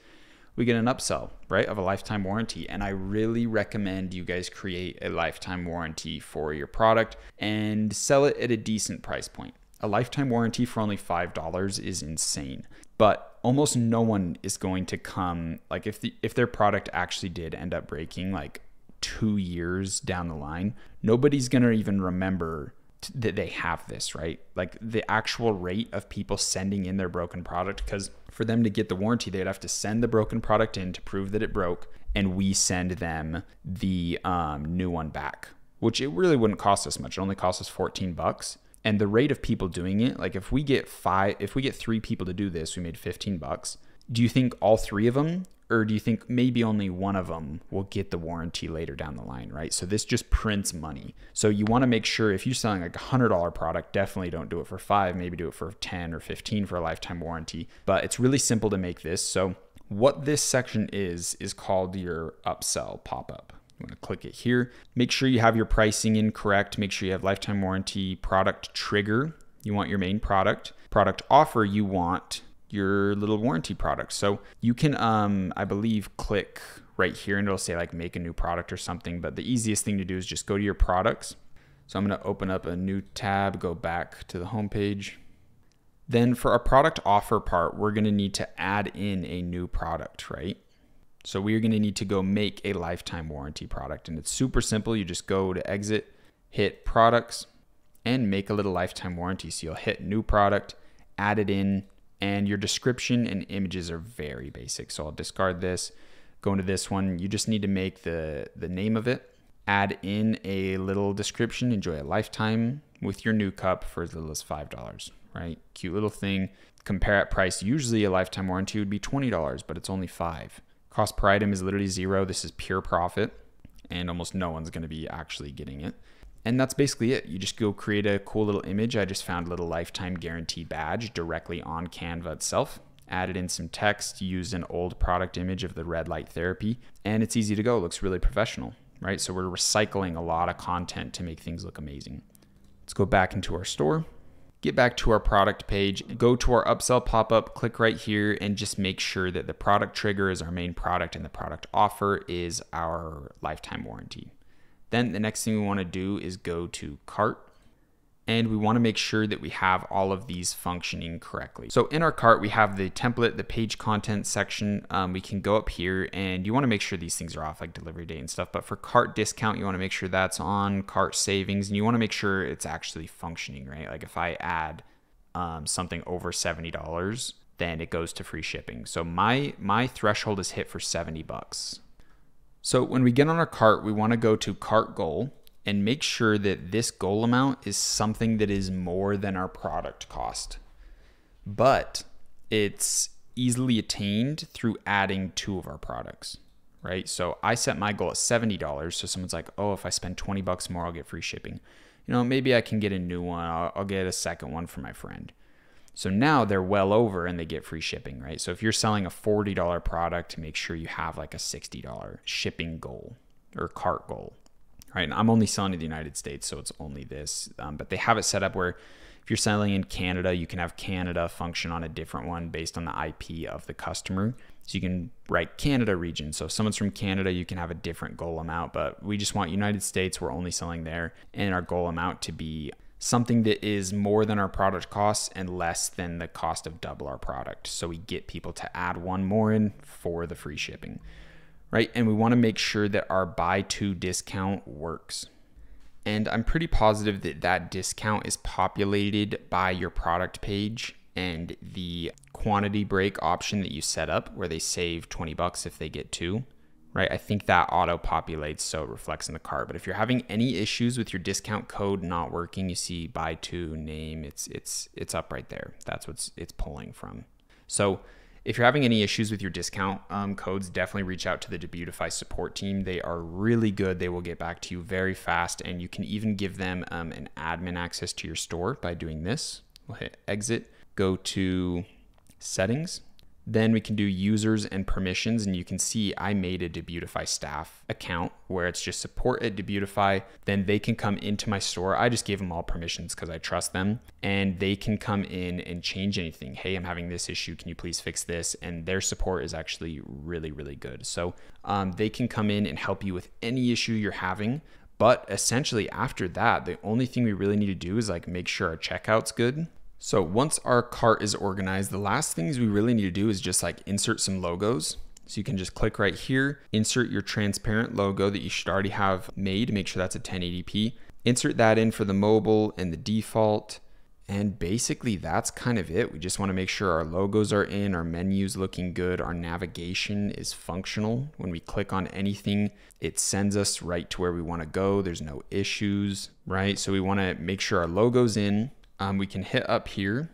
we get an upsell, right, of a lifetime warranty. And I really recommend you guys create a lifetime warranty for your product and sell it at a decent price point. A lifetime warranty for only $5 is insane, but almost no one is going to come, like if their product actually did end up breaking like 2 years down the line, nobody's going to even remember that they have this, right? Like the actual rate of people sending in their broken product, because for them to get the warranty, they'd have to send the broken product in to prove that it broke, and we send them the new one back, which it really wouldn't cost us much. It only costs us $14. And the rate of people doing it, like if we get 3 people to do this, we made $15. Do you think all 3 of them Or do you think maybe only one of them will get the warranty later down the line, right? So this just prints money. So you want to make sure if you're selling like a $100 product, definitely don't do it for $5, maybe do it for 10 or 15 for a lifetime warranty. But it's really simple to make this. So what this section is called your upsell pop-up. You want to click it here. Make sure you have your pricing in correct. Make sure you have lifetime warranty. Product trigger, you want your main product. Product offer, you want your little warranty product. So you can, I believe, click right here and it'll say like make a new product or something. But the easiest thing to do is just go to your products. So I'm going to open up a new tab, go back to the home page. Then for our product offer part, we're going to need to add in a new product, right? So we're going to need to go make a lifetime warranty product. And it's super simple. You just go to exit, hit products, and make a little lifetime warranty. So you'll hit new product, add it in, and your description and images are very basic. So I'll discard this, go into this one. You just need to make the name of it, add in a little description, enjoy a lifetime with your new cup for as little as $5, right? Cute little thing. Compare at price. Usually a lifetime warranty would be $20, but it's only $5. Cost per item is literally $0. This is pure profit, and almost no one's going to be actually getting it. And that's basically it. You just go create a cool little image. I just found a little lifetime guarantee badge directly on Canva itself. Added in some text, used an old product image of the red light therapy, and it's easy to go. It looks really professional, right? So we're recycling a lot of content to make things look amazing. Let's go back into our store, get back to our product page, go to our upsell pop-up, click right here, and just make sure that the product trigger is our main product and the product offer is our lifetime warranty. Then the next thing we want to do is go to cart, and we want to make sure that we have all of these functioning correctly. So in our cart, we have the template, the page content section. We can go up here and you want to make sure these things are off, like delivery date and stuff. But for cart discount, you want to make sure that's on. Cart savings, and you want to make sure it's actually functioning, right? Like if I add something over $70, then it goes to free shipping. So my threshold is hit for $70. So when we get on our cart, we want to go to cart goal and make sure that this goal amount is something that is more than our product cost, but it's easily attained through adding 2 of our products, right? So I set my goal at $70. So someone's like, oh, if I spend $20 more, I'll get free shipping. You know, maybe I can get a new one. I'll get a second one for my friend. So now they're well over and they get free shipping, right? So if you're selling a $40 product, make sure you have like a $60 shipping goal or cart goal, right? And I'm only selling to the United States, so it's only this. But they have it set up where if you're selling in Canada, you can have Canada function on a different one based on the IP of the customer. So you can write Canada region. So if someone's from Canada, you can have a different goal amount, but we just want United States. We're only selling there, and our goal amount to be something that is more than our product costs and less than the cost of double our product. So we get people to add one more in for the free shipping, right? And we want to make sure that our buy 2 discount works. And I'm pretty positive that that discount is populated by your product page and the quantity break option that you set up where they save $20 if they get 2. Right? I think that auto populates so it reflects in the cart. But if you're having any issues with your discount code not working, you see buy 2 name, it's up right there. That's what it's pulling from. So if you're having any issues with your discount codes, definitely reach out to the Debutify support team. They are really good. They will get back to you very fast, and you can even give them an admin access to your store by doing this. We'll hit exit, go to settings. Then we can do users and permissions, and you can see I made a Debutify staff account where it's just support at Debutify. Then they can come into my store. I just gave them all permissions because I trust them, and they can come in and change anything. Hey, I'm having this issue. Can you please fix this? And their support is actually really, really good. So they can come in and help you with any issue you're having. But essentially after that, the only thing we really need to do is like make sure our checkout's good. So once our cart is organized, the last things we really need to do is just like insert some logos. So you can just click right here, insert your transparent logo that you should already have made. Make sure that's a 1080p. Insert that in for the mobile and the default. And basically that's kind of it. We just want to make sure our logos are in, our menu's looking good, our navigation is functional. When we click on anything, it sends us right to where we want to go. There's no issues, right? So we want to make sure our logo's in. We can hit up here,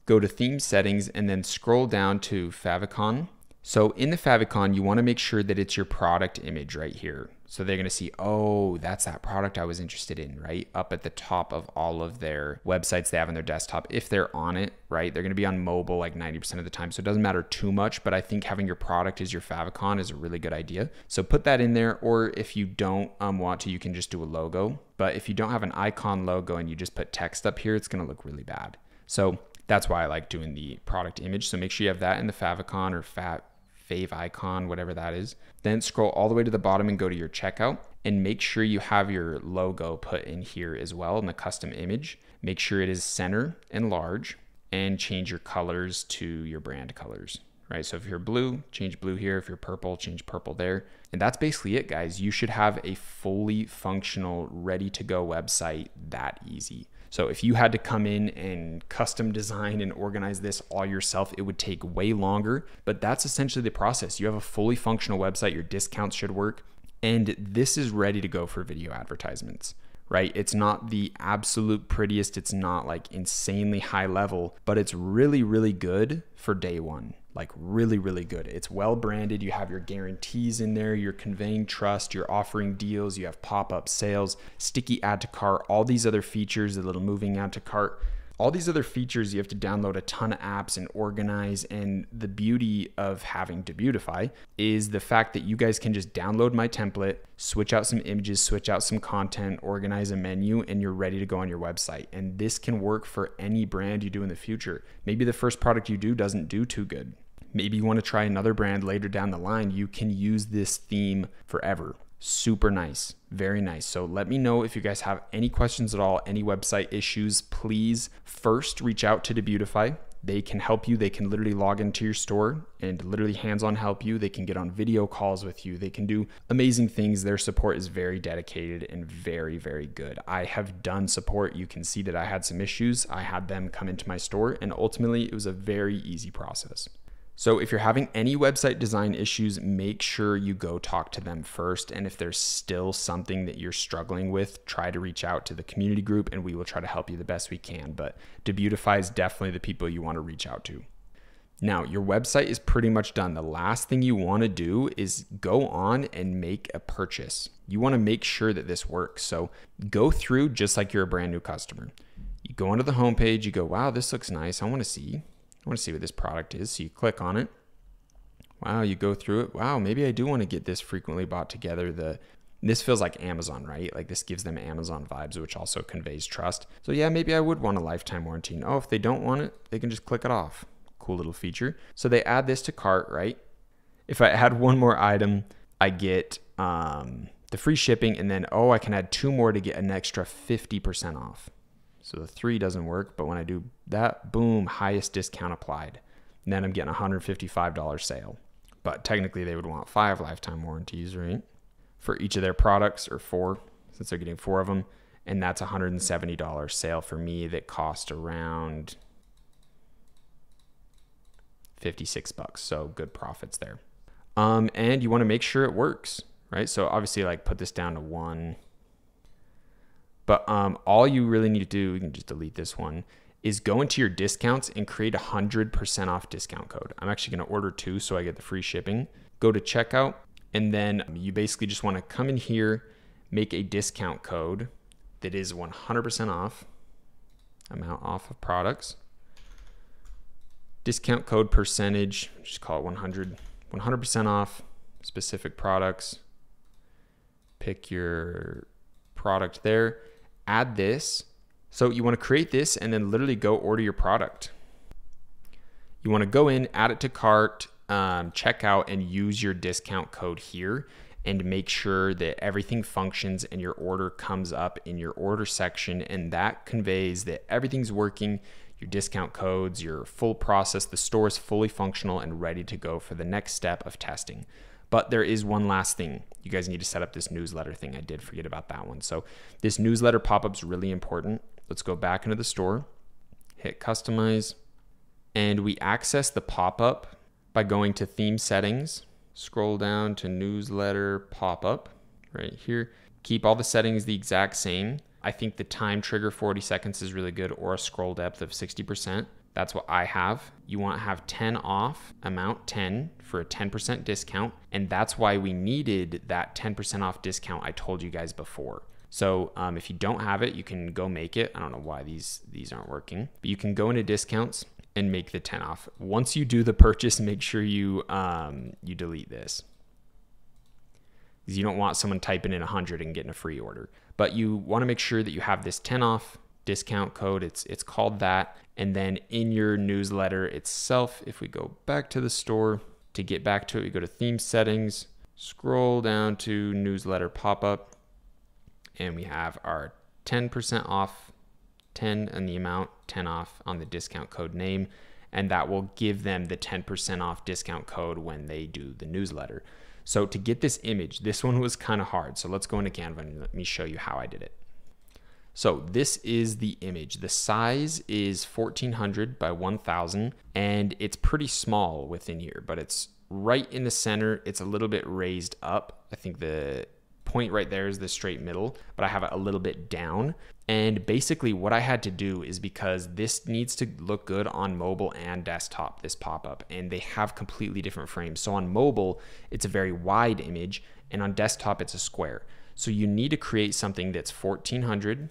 go to theme settings, and then scroll down to favicon. So in the favicon, you want to make sure that it's your product image right here. So they're going to see, oh, that's that product I was interested in, right? Up at the top of all of their websites they have on their desktop. If they're on it, right? They're going to be on mobile like 90% of the time. So it doesn't matter too much, but I think having your product as your favicon is a really good idea. So put that in there, or if you don't want to, you can just do a logo. But if you don't have an icon logo and you just put text up here, it's going to look really bad. So that's why I like doing the product image. So make sure you have that in the favicon or fave icon, whatever that is. Then scroll all the way to the bottom and go to your checkout and make sure you have your logo put in here as well in the custom image. Make sure it is center and large, and change your colors to your brand colors, right? So if you're blue, change blue here. If you're purple, change purple there. And that's basically it, guys. You should have a fully functional, ready to go website that easy. So if you had to come in and custom design and organize this all yourself, it would take way longer, but that's essentially the process. You have a fully functional website, your discounts should work, and this is ready to go for video advertisements, right? It's not the absolute prettiest, it's not like insanely high level, but it's really, really good for day one. Like really, really good. It's well branded. You have your guarantees in there. You're conveying trust. You're offering deals. You have pop-up sales, sticky add to cart, all these other features, the little moving add to cart, all these other features. You have to download a ton of apps and organize. And the beauty of having Debutify is the fact that you guys can just download my template, switch out some images, switch out some content, organize a menu, and you're ready to go on your website. And this can work for any brand you do in the future. Maybe the first product you do doesn't do too good. Maybe you want to try another brand later down the line. You can use this theme forever. Super nice, very nice. So let me know if you guys have any questions at all, any website issues. Please first reach out to Debutify. They can help you. They can literally log into your store and literally hands-on help you. They can get on video calls with you. They can do amazing things. Their support is very dedicated and very, very good. I have done support. You can see that I had some issues. I had them come into my store, and ultimately it was a very easy process. So if you're having any website design issues, make sure you go talk to them first. And if there's still something that you're struggling with, try to reach out to the community group and we will try to help you the best we can. But Debutify is definitely the people you want to reach out to. Now, your website is pretty much done. The last thing you want to do is go on and make a purchase. You want to make sure that this works. So go through just like you're a brand new customer. You go onto the homepage, you go, wow, this looks nice. I want to see what this product is. So you click on it. Wow, you go through it. Wow, maybe I do want to get this frequently bought together. This feels like Amazon, right? Like this gives them Amazon vibes, which also conveys trust. So yeah, maybe I would want a lifetime warranty. And if they don't want it, they can just click it off. Cool little feature. So they add this to cart, right? If I add one more item, I get the free shipping, and then, I can add 2 more to get an extra 50% off. So the 3 doesn't work, but when I do that, boom, highest discount applied. And then I'm getting a $155 sale. But technically they would want 5 lifetime warranties, right? For each of their products, or 4, since they're getting 4 of them. And that's a $170 sale for me that cost around $56. So good profits there. And you want to make sure it works, right? So obviously like put this down to 1. But all you really need to do, you can just delete this one, is go into your discounts and create a 100% off discount code. I'm actually going to order 2 so I get the free shipping. Go to checkout, and then you basically just want to come in here, make a discount code that is 100% off, amount off of products. Discount code percentage, just call it 100% off specific products. Pick your product there. Add this. So you want to create this and then literally go order your product. You want to go in, add it to cart, check out, and use your discount code here, and make sure that everything functions and your order comes up in your order section, and that conveys that everything's working, your discount codes, your full process, the store is fully functional and ready to go for the next step of testing. But there is one last thing. You guys need to set up this newsletter thing. I did forget about that one. So this newsletter pop-up is really important. Let's go back into the store, hit customize, and we access the pop-up by going to theme settings, scroll down to newsletter pop-up right here. Keep all the settings the exact same. I think the time trigger 40 seconds is really good, or a scroll depth of 60%. That's what I have. You want to have 10 off, amount 10 for a 10% discount. And that's why we needed that 10% off discount I told you guys before. So if you don't have it, you can go make it. I don't know why these aren't working, but you can go into discounts and make the 10 off. Once you do the purchase, make sure you delete this, because you don't want someone typing in 100 and getting a free order. But you want to make sure that you have this 10 off discount code. It's called that. And then in your newsletter itself, if we go back to the store, to get back to it, we go to theme settings, scroll down to newsletter pop-up, and we have our 10% off, 10 and the amount, 10 off on the discount code name. And that will give them the 10% off discount code when they do the newsletter. So to get this image, this one was kind of hard. So let's go into Canva and let me show you how I did it. So this is the image. The size is 1400 by 1000, and it's pretty small within here, but it's right in the center. It's a little bit raised up. I think the point right there is the straight middle, but I have it a little bit down. And basically what I had to do is, because this needs to look good on mobile and desktop, this pop-up, and they have completely different frames. So on mobile, it's a very wide image, and on desktop, it's a square. So you need to create something that's 1400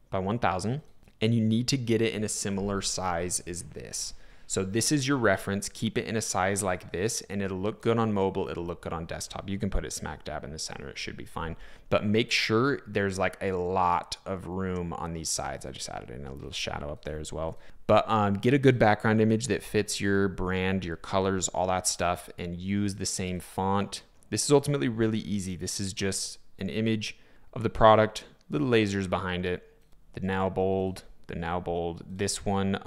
by 1000, and you need to get it in a similar size as this. So this is your reference. Keep it in a size like this, and it'll look good on mobile. It'll look good on desktop. You can put it smack dab in the center. It should be fine. But make sure there's like a lot of room on these sides. I just added in a little shadow up there as well. But get a good background image that fits your brand, your colors, all that stuff, and use the same font. This is ultimately really easy. This is just an image of the product, little lasers behind it, the now bold, the now bold. This one,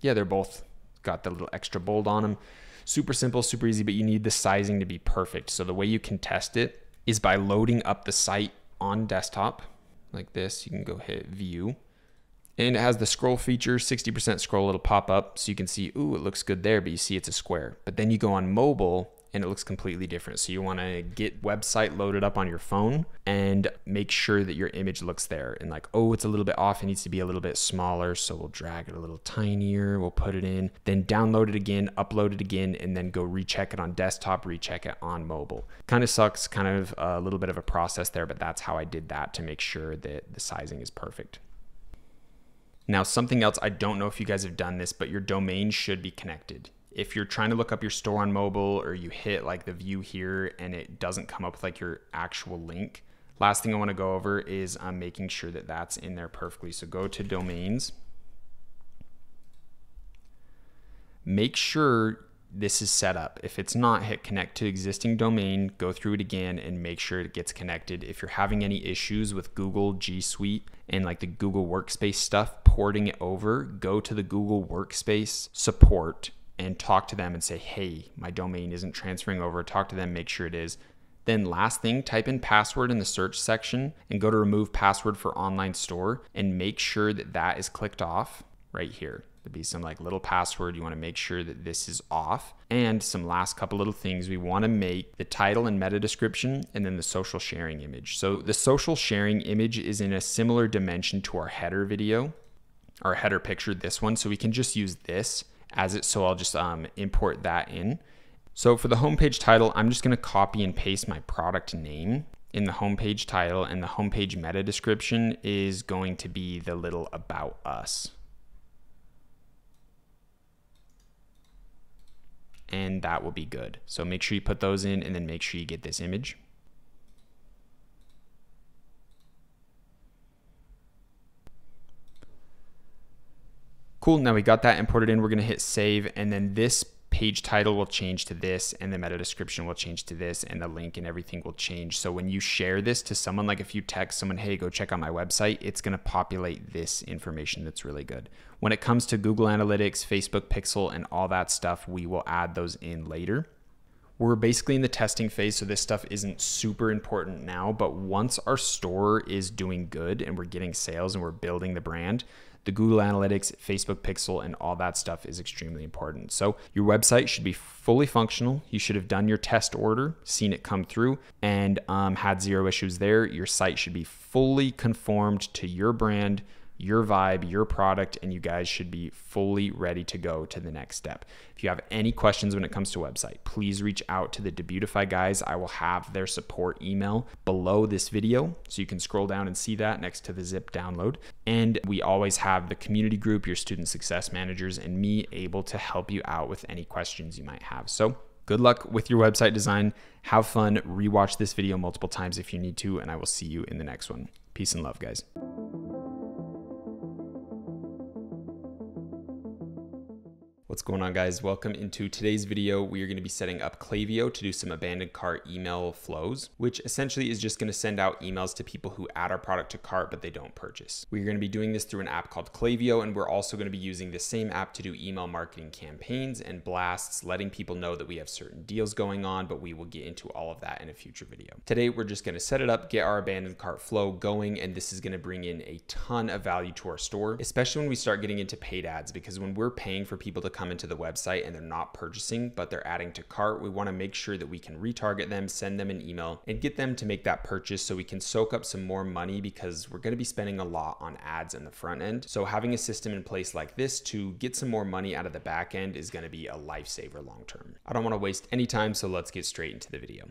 yeah, they're both got the little extra bold on them. Super simple, super easy, but you need the sizing to be perfect. So the way you can test it is by loading up the site on desktop like this. You can go hit view, and it has the scroll feature, 60% scroll. It'll pop up so you can see, ooh, it looks good there, but you see it's a square. But then you go on mobile and it looks completely different. So you want to get website loaded up on your phone and make sure that your image looks there. And like, oh, it's a little bit off. It needs to be a little bit smaller. So we'll drag it a little tinier. We'll put it in, then download it again, upload it again, and then go recheck it on desktop, recheck it on mobile. Kind of sucks, kind of a little bit of a process there, but that's how I did that to make sure that the sizing is perfect. Now, something else, I don't know if you guys have done this, but your domain should be connected. If you're trying to look up your store on mobile, or you hit like the view here and it doesn't come up with like your actual link, last thing I want to go over is making sure that that's in there perfectly. So go to domains. Make sure this is set up. If it's not, hit connect to existing domain, go through it again and make sure it gets connected. If you're having any issues with Google G Suite and like the Google Workspace stuff, porting it over, go to the Google Workspace support and talk to them and say, hey, my domain isn't transferring over. Talk to them, make sure it is. Then last thing, type in password in the search section and go to remove password for online store and make sure that that is clicked off right here. There'd be some like little password. You want to make sure that this is off. And some last couple little things. We want to make the title and meta description and then the social sharing image. So the social sharing image is in a similar dimension to our header video, our header picture, this one. So we can just use this as it. So I'll just import that in. So for the homepage title, I'm just going to copy and paste my product name in the homepage title, and the homepage meta description is going to be the little about us. And that will be good. So make sure you put those in and then make sure you get this image. Cool, now we got that imported in. We're gonna hit save, and then this page title will change to this, and the meta description will change to this, and the link and everything will change. So when you share this to someone, like if you text someone, hey, go check out my website, it's gonna populate this information that's really good. When it comes to Google Analytics, Facebook Pixel, and all that stuff, we will add those in later. We're basically in the testing phase, so this stuff isn't super important now, but once our store is doing good and we're getting sales and we're building the brand, the Google Analytics, Facebook Pixel, and all that stuff is extremely important. So your website should be fully functional. You should have done your test order, seen it come through, and had zero issues there. Your site should be fully conformed to your brand, your vibe, your product, and you guys should be fully ready to go to the next step. If you have any questions when it comes to website, please reach out to the Debutify guys. I will have their support email below this video, so you can scroll down and see that next to the zip download. And we always have the community group, your student success managers, and me able to help you out with any questions you might have. So good luck with your website design. Have fun. Rewatch this video multiple times if you need to, and I will see you in the next one. Peace and love, guys. What's going on, guys? Welcome into today's video. We are going to be setting up Klaviyo to do some abandoned cart email flows, which essentially is just going to send out emails to people who add our product to cart, but they don't purchase. We're going to be doing this through an app called Klaviyo, and we're also going to be using the same app to do email marketing campaigns and blasts, letting people know that we have certain deals going on, but we will get into all of that in a future video. Today, we're just going to set it up, get our abandoned cart flow going, and this is going to bring in a ton of value to our store, especially when we start getting into paid ads, because when we're paying for people to come into the website and they're not purchasing, but they're adding to cart, we want to make sure that we can retarget them, send them an email, and get them to make that purchase so we can soak up some more money, because we're going to be spending a lot on ads in the front end. So having a system in place like this to get some more money out of the back end is going to be a lifesaver long term. I don't want to waste any time, so let's get straight into the video.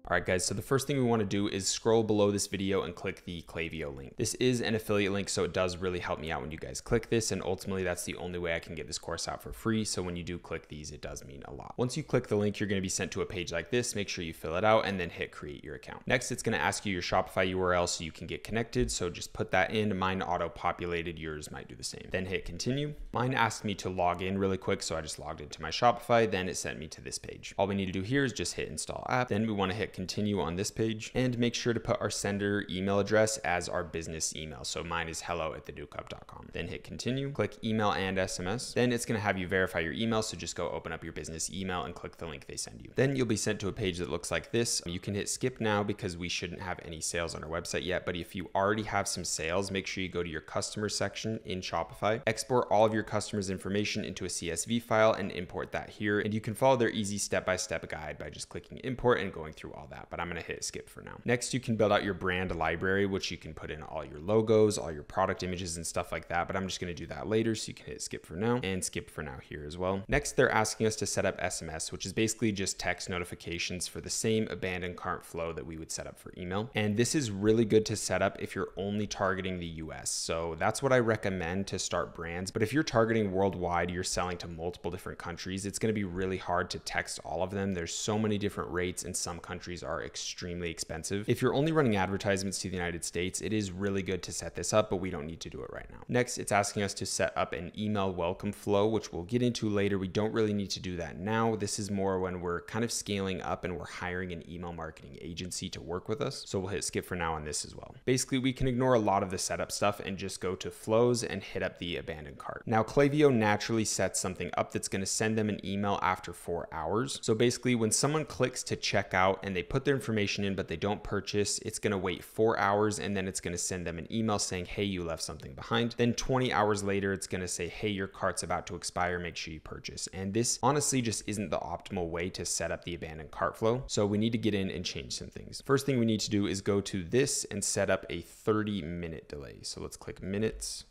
All right, guys, so the first thing we want to do is scroll below this video and click the Klaviyo link. This is an affiliate link, so it does really help me out when you guys click this, and ultimately that's the only way I can get this course out for free. So when you do click these, it does mean a lot. Once you click the link, you're going to be sent to a page like this. Make sure you fill it out and then hit create your account. Next, it's going to ask you your Shopify URL so you can get connected. So just put that in. Mine auto-populated, yours might do the same. Then hit continue. Mine asked me to log in really quick, so I just logged into my Shopify. Then it sent me to this page. All we need to do here is just hit install app. Then we want to hit continue on this page and make sure to put our sender email address as our business email. So mine is hello@theducup.com. Then hit continue, click email and SMS. Then it's going to have you verify your email. So just go open up your business email and click the link they send you. Then you'll be sent to a page that looks like this. You can hit skip now because we shouldn't have any sales on our website yet. But if you already have some sales, make sure you go to your customer section in Shopify, export all of your customers' information into a CSV file and import that here. And you can follow their easy step-by-step guide by just clicking import and going through all that. But I'm going to hit skip for now. Next, you can build out your brand library, which you can put in all your logos, all your product images and stuff like that. But I'm just going to do that later. So you can hit skip for now and skip for now here as well. Next, they're asking us to set up SMS, which is basically just text notifications for the same abandoned cart flow that we would set up for email. And this is really good to set up if you're only targeting the US. So that's what I recommend to start brands. But if you're targeting worldwide, you're selling to multiple different countries, it's going to be really hard to text all of them. There's so many different rates and some countries are extremely expensive. If you're only running advertisements to the United States, it is really good to set this up, but we don't need to do it right now. Next, it's asking us to set up an email welcome flow, which we'll get into later. We don't really need to do that now. This is more when we're kind of scaling up and we're hiring an email marketing agency to work with us. So we'll hit skip for now on this as well. Basically, we can ignore a lot of the setup stuff and just go to flows and hit up the abandoned cart. Now, Klaviyo naturally sets something up that's going to send them an email after 4 hours. So basically, when someone clicks to check out and they put their information in, but they don't purchase, it's going to wait 4 hours and then it's going to send them an email saying, hey, you left something behind. Then 20 hours later, it's going to say, hey, your cart's about to expire. Make sure you purchase. And this honestly just isn't the optimal way to set up the abandoned cart flow. So we need to get in and change some things. First thing we need to do is go to this and set up a 30-minute delay. So let's click minutes.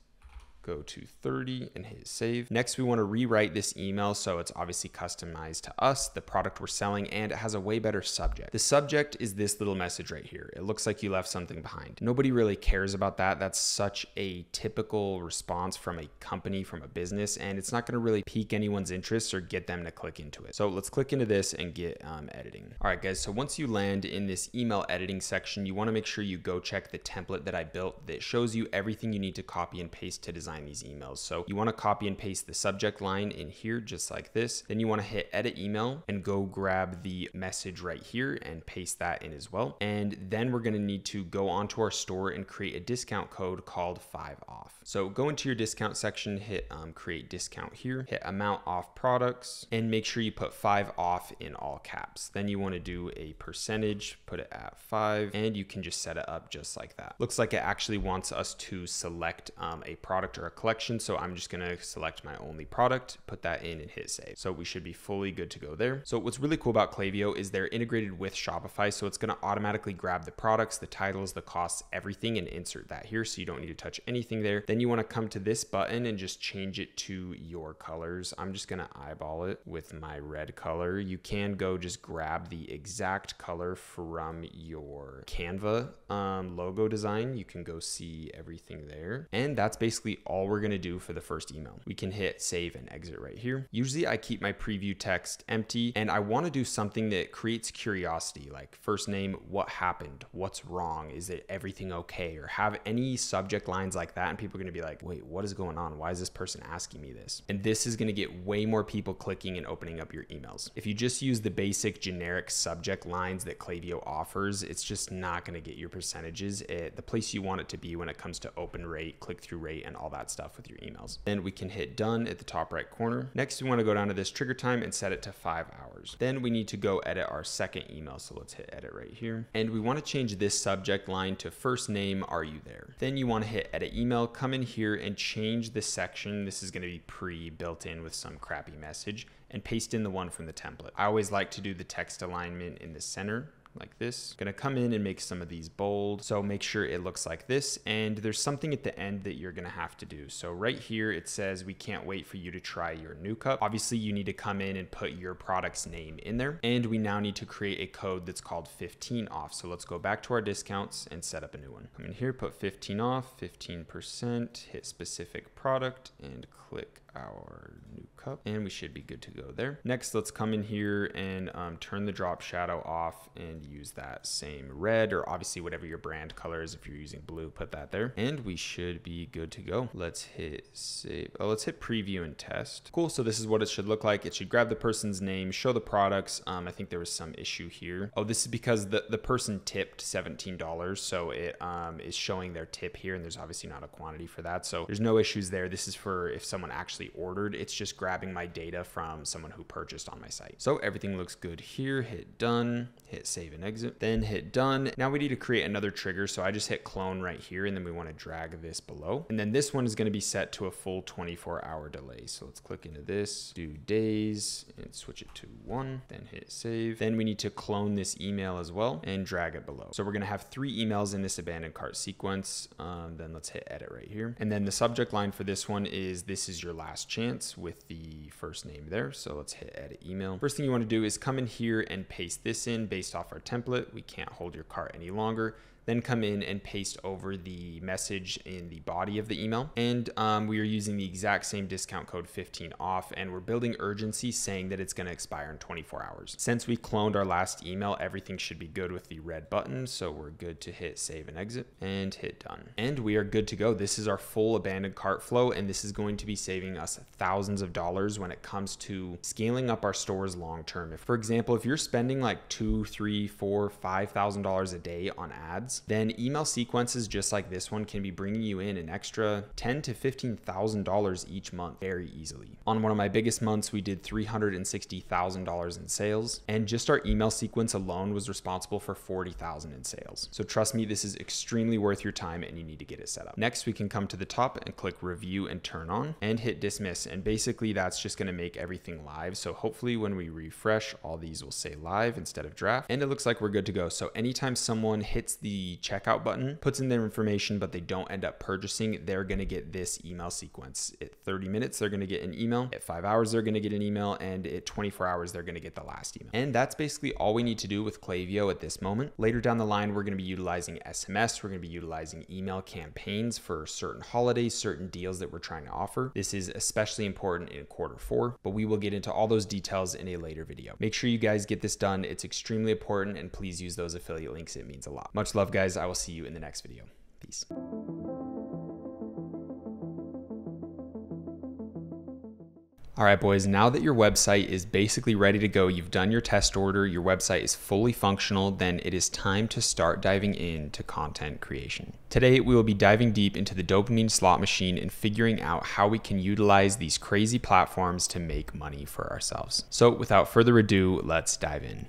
Go to 30 and hit save. Next, we want to rewrite this email so it's obviously customized to us, the product we're selling, and it has a way better subject. The subject is this little message right here. It looks like you left something behind. Nobody really cares about that. That's such a typical response from a company, from a business, and it's not going to really pique anyone's interest or get them to click into it. So let's click into this and get editing. All right, guys, so once you land in this email editing section, you want to make sure you go check the template that I built that shows you everything you need to copy and paste to design these emails. So you want to copy and paste the subject line in here just like this. Then you want to hit edit email and go grab the message right here and paste that in as well. And then we're going to need to go onto our store and create a discount code called 5 off. So go into your discount section, hit create discount here, hit amount off products, and make sure you put 5 off in all caps. Then you want to do a percentage, put it at 5, and you can just set it up just like that. Looks like it actually wants us to select a product or a collection. So I'm just going to select my only product, put that in and hit save. So we should be fully good to go there. So what's really cool about Klaviyo is they're integrated with Shopify. So it's going to automatically grab the products, the titles, the costs, everything, and insert that here. So you don't need to touch anything there. Then you want to come to this button and just change it to your colors. I'm just going to eyeball it with my red color. You can go just grab the exact color from your Canva logo design. You can go see everything there. And that's basically all we're going to do for the first email. We can hit save and exit right here. Usually I keep my preview text empty, and I want to do something that creates curiosity, like first name, what happened, what's wrong, is it everything okay, or have any subject lines like that, and people are going to be like, wait, what is going on? Why is this person asking me this? And this is going to get way more people clicking and opening up your emails. If you just use the basic generic subject lines that Klaviyo offers, it's just not going to get your percentages the place you want it to be when it comes to open rate, click-through rate, and all that stuff with your emails. Then we can hit done at the top right corner. Next, we want to go down to this trigger time and set it to 5 hours. Then we need to go edit our second email. So let's hit edit right here. And we want to change this subject line to first name, are you there? Then you want to hit edit email, come in here and change the section. This is going to be pre-built in with some crappy message, and paste in the one from the template. I always like to do the text alignment in the center, like this. Gonna come in and make some of these bold. So make sure it looks like this. And there's something at the end that you're gonna have to do. So right here, it says, we can't wait for you to try your new cup. Obviously you need to come in and put your product's name in there. And we now need to create a code that's called 15 off. So let's go back to our discounts and set up a new one. Come in here, put 15 off, 15%, hit specific product and click our new cup, and we should be good to go there. Next, let's come in here and turn the drop shadow off and use that same red, or obviously whatever your brand color is. If you're using blue, put that there, and we should be good to go. Let's hit save. Oh, let's hit preview and test. Cool. So this is what it should look like. It should grab the person's name, show the products. I think there was some issue here. Oh, this is because the person tipped $17, so it is showing their tip here, and there's obviously not a quantity for that, so there's no issues there. This is for if someone actually ordered. It's just grabbing my data from someone who purchased on my site. So everything looks good here. Hit done, hit save and exit, then hit done. Now we need to create another trigger. So I just hit clone right here, and then we want to drag this below. And then this one is going to be set to a full 24-hour delay. So let's click into this, do days, and switch it to 1, then hit save. Then we need to clone this email as well and drag it below. So we're going to have 3 emails in this abandoned cart sequence. Then let's hit edit right here. And then the subject line for this one is, this is your last chance, with the first name there. So let's hit edit email. First thing you want to do is come in here and paste this in based off our template. We can't hold your cart any longer. Then come in and paste over the message in the body of the email. And we are using the exact same discount code 15 off, and we're building urgency saying that it's going to expire in 24 hours. Since we cloned our last email, everything should be good with the red button. So we're good to hit save and exit and hit done. And we are good to go. This is our full abandoned cart flow, and this is going to be saving us thousands of dollars when it comes to scaling up our stores long term. If, for example, if you're spending like $2,000, $3,000, $4,000, $5,000 a day on ads, then email sequences just like this one can be bringing you in an extra $10,000 to $15,000 each month very easily. On one of my biggest months, we did $360,000 in sales, and just our email sequence alone was responsible for $40,000 in sales. So trust me, this is extremely worth your time, and you need to get it set up. Next, we can come to the top and click review and turn on and hit dismiss. And basically that's just going to make everything live. So hopefully when we refresh, all these will say live instead of draft, and it looks like we're good to go. So anytime someone hits the checkout button, puts in their information, but they don't end up purchasing, they're going to get this email sequence. At 30 minutes, they're going to get an email. At 5 hours, they're going to get an email. And at 24 hours, they're going to get the last email. And that's basically all we need to do with Klaviyo at this moment. Later down the line, we're going to be utilizing SMS. We're going to be utilizing email campaigns for certain holidays, certain deals that we're trying to offer. This is especially important in Q4, but we will get into all those details in a later video. Make sure you guys get this done. It's extremely important, and please use those affiliate links. It means a lot. Much love, guys. I will see you in the next video. Peace. All right, boys, now that your website is basically ready to go, you've done your test order, your website is fully functional, then it is time to start diving into content creation. Today, we will be diving deep into the dopamine slot machine and figuring out how we can utilize these crazy platforms to make money for ourselves. So without further ado, let's dive in.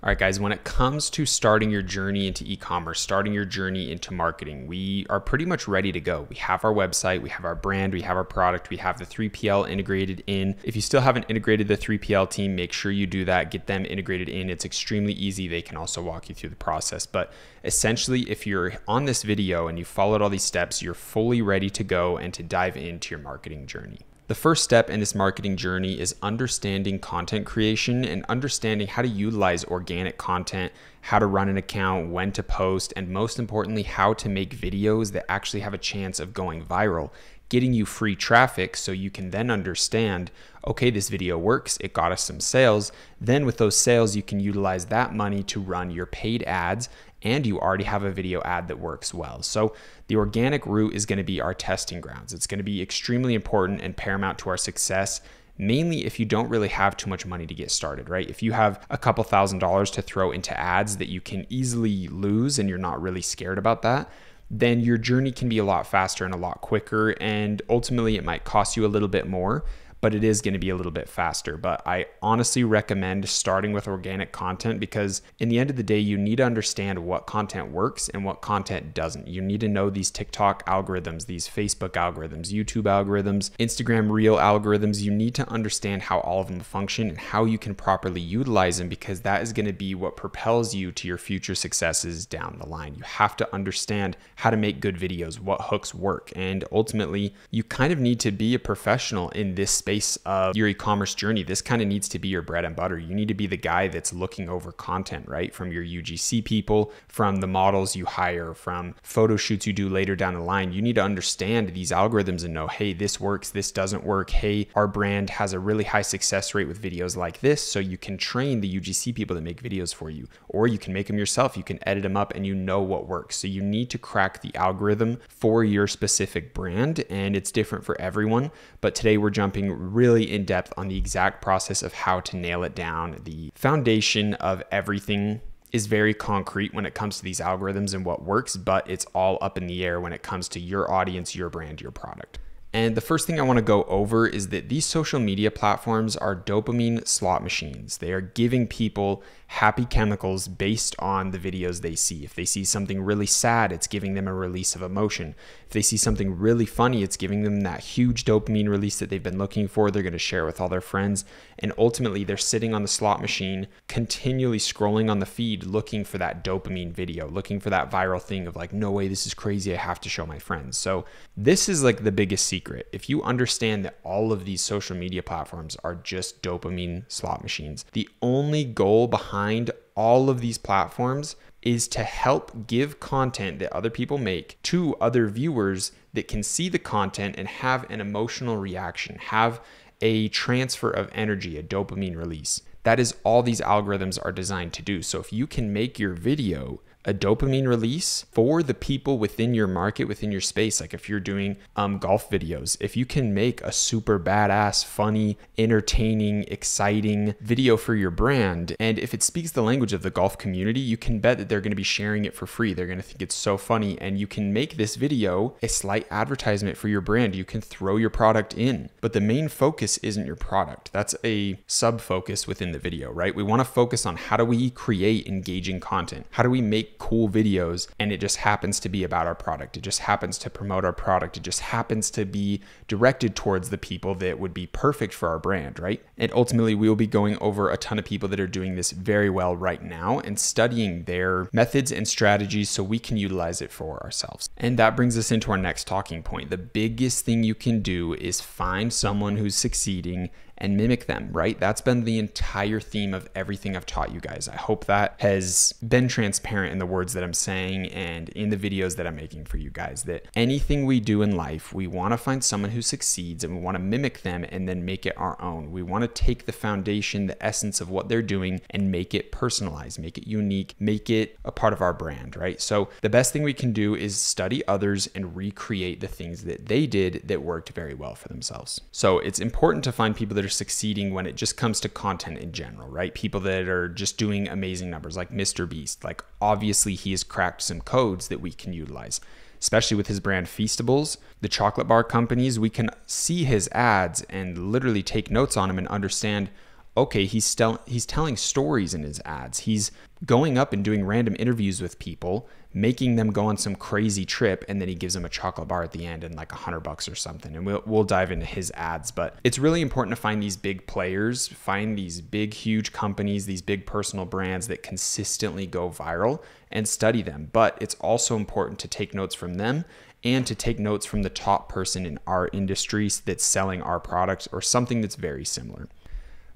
All right, guys, when it comes to starting your journey into e-commerce, starting your journey into marketing, we are pretty much ready to go. We have our website, we have our brand, we have our product, we have the 3PL integrated in. If you still haven't integrated the 3PL team, make sure you do that, get them integrated in. It's extremely easy. They can also walk you through the process. But essentially, if you're on this video and you followed all these steps, you're fully ready to go and to dive into your marketing journey. The first step in this marketing journey is understanding content creation and understanding how to utilize organic content, how to run an account, when to post, and most importantly, how to make videos that actually have a chance of going viral, getting you free traffic so you can then understand, okay, this video works, it got us some sales. Then with those sales, you can utilize that money to run your paid ads, and you already have a video ad that works well. So the organic route is going to be our testing grounds. It's going to be extremely important and paramount to our success, mainly if you don't really have too much money to get started, right? If you have a couple $1,000s to throw into ads that you can easily lose and you're not really scared about that, then your journey can be a lot faster and a lot quicker. And ultimately it might cost you a little bit more, but it is going to be a little bit faster. But I honestly recommend starting with organic content, because in the end of the day, you need to understand what content works and what content doesn't. You need to know these TikTok algorithms, these Facebook algorithms, YouTube algorithms, Instagram Reel algorithms. You need to understand how all of them function and how you can properly utilize them, because that is going to be what propels you to your future successes down the line. You have to understand how to make good videos, what hooks work, and ultimately you kind of need to be a professional in this space of your e-commerce journey. This kind of needs to be your bread and butter. You need to be the guy that's looking over content, right? From your UGC people, from the models you hire, from photo shoots you do later down the line. You need to understand these algorithms and know, hey, this works, this doesn't work. Hey, our brand has a really high success rate with videos like this. So you can train the UGC people that make videos for you, or you can make them yourself. You can edit them up and you know what works. So you need to crack the algorithm for your specific brand, and it's different for everyone. But today we're jumping really in depth on the exact process of how to nail it down. The foundation of everything is very concrete when it comes to these algorithms and what works, but it's all up in the air when it comes to your audience, your brand, your product. And the first thing I want to go over is that these social media platforms are dopamine slot machines. They are giving people happy chemicals based on the videos they see. If they see something really sad, it's giving them a release of emotion. If they see something really funny, it's giving them that huge dopamine release that they've been looking for. They're going to share with all their friends. And ultimately, they're sitting on the slot machine, continually scrolling on the feed, looking for that dopamine video, looking for that viral thing of like, no way, this is crazy, I have to show my friends. So this is like the biggest secret. If you understand that all of these social media platforms are just dopamine slot machines, the only goal behind all of these platforms is to help give content that other people make to other viewers that can see the content and have an emotional reaction, have a transfer of energy, a dopamine release. That is all these algorithms are designed to do. So if you can make your video a dopamine release for the people within your market, within your space, like if you're doing golf videos, if you can make a super badass, funny, entertaining, exciting video for your brand, and if it speaks the language of the golf community, you can bet that they're going to be sharing it for free. They're going to think it's so funny, and you can make this video a slight advertisement for your brand. You can throw your product in, but the main focus isn't your product. That's a sub focus within the video, right? We want to focus on how do we create engaging content? How do we make cool videos, and it just happens to be about our product. It just happens to promote our product. It just happens to be directed towards the people that would be perfect for our brand, right? And ultimately, we will be going over a ton of people that are doing this very well right now and studying their methods and strategies so we can utilize it for ourselves. And that brings us into our next talking point. The biggest thing you can do is find someone who's succeeding and mimic them, right? That's been the entire theme of everything I've taught you guys. I hope that has been transparent in the words that I'm saying and in the videos that I'm making for you guys, that anything we do in life, we want to find someone who succeeds and we want to mimic them and then make it our own. We want to take the foundation, the essence of what they're doing and make it personalized, make it unique, make it a part of our brand, right? So the best thing we can do is study others and recreate the things that they did that worked very well for themselves. So it's important to find people that are succeeding when it just comes to content in general, right? People that are just doing amazing numbers, like Mr. Beast. Like obviously he has cracked some codes that we can utilize, especially with his brand Feastables. The chocolate bar companies, we can see his ads and literally take notes on them and understand, okay, he's telling stories in his ads. He's going up and doing random interviews with people, making them go on some crazy trip, and then he gives them a chocolate bar at the end and like $100 or something. And we'll dive into his ads, but it's really important to find these big players, find these big, huge companies, these big personal brands that consistently go viral, and study them. But it's also important to take notes from them and to take notes from the top person in our industry that's selling our product or something that's very similar.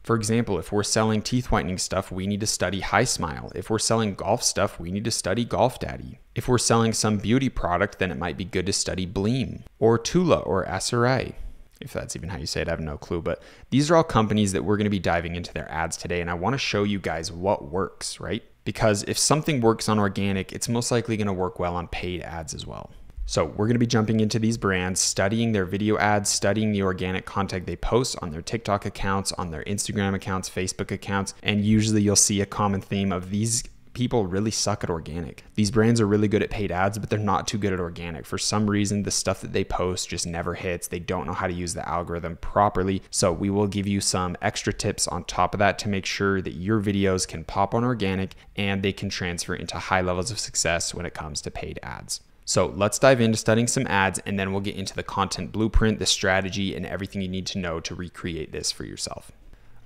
For example, if we're selling teeth whitening stuff, we need to study High Smile. If we're selling golf stuff, we need to study Golf Daddy. If we're selling some beauty product, then it might be good to study Bleem or Tula or SRA. If that's even how you say it, I have no clue. But these are all companies that we're going to be diving into their ads today. And I want to show you guys what works, right? Because if something works on organic, it's most likely going to work well on paid ads as well. So we're going to be jumping into these brands, studying their video ads, studying the organic content they post on their TikTok accounts, on their Instagram accounts, Facebook accounts. And usually you'll see a common theme of these people really suck at organic. These brands are really good at paid ads, but they're not too good at organic. For some reason, the stuff that they post just never hits. They don't know how to use the algorithm properly. So we will give you some extra tips on top of that to make sure that your videos can pop on organic and they can transfer into high levels of success when it comes to paid ads. So let's dive into studying some ads, and then we'll get into the content blueprint, the strategy, and everything you need to know to recreate this for yourself.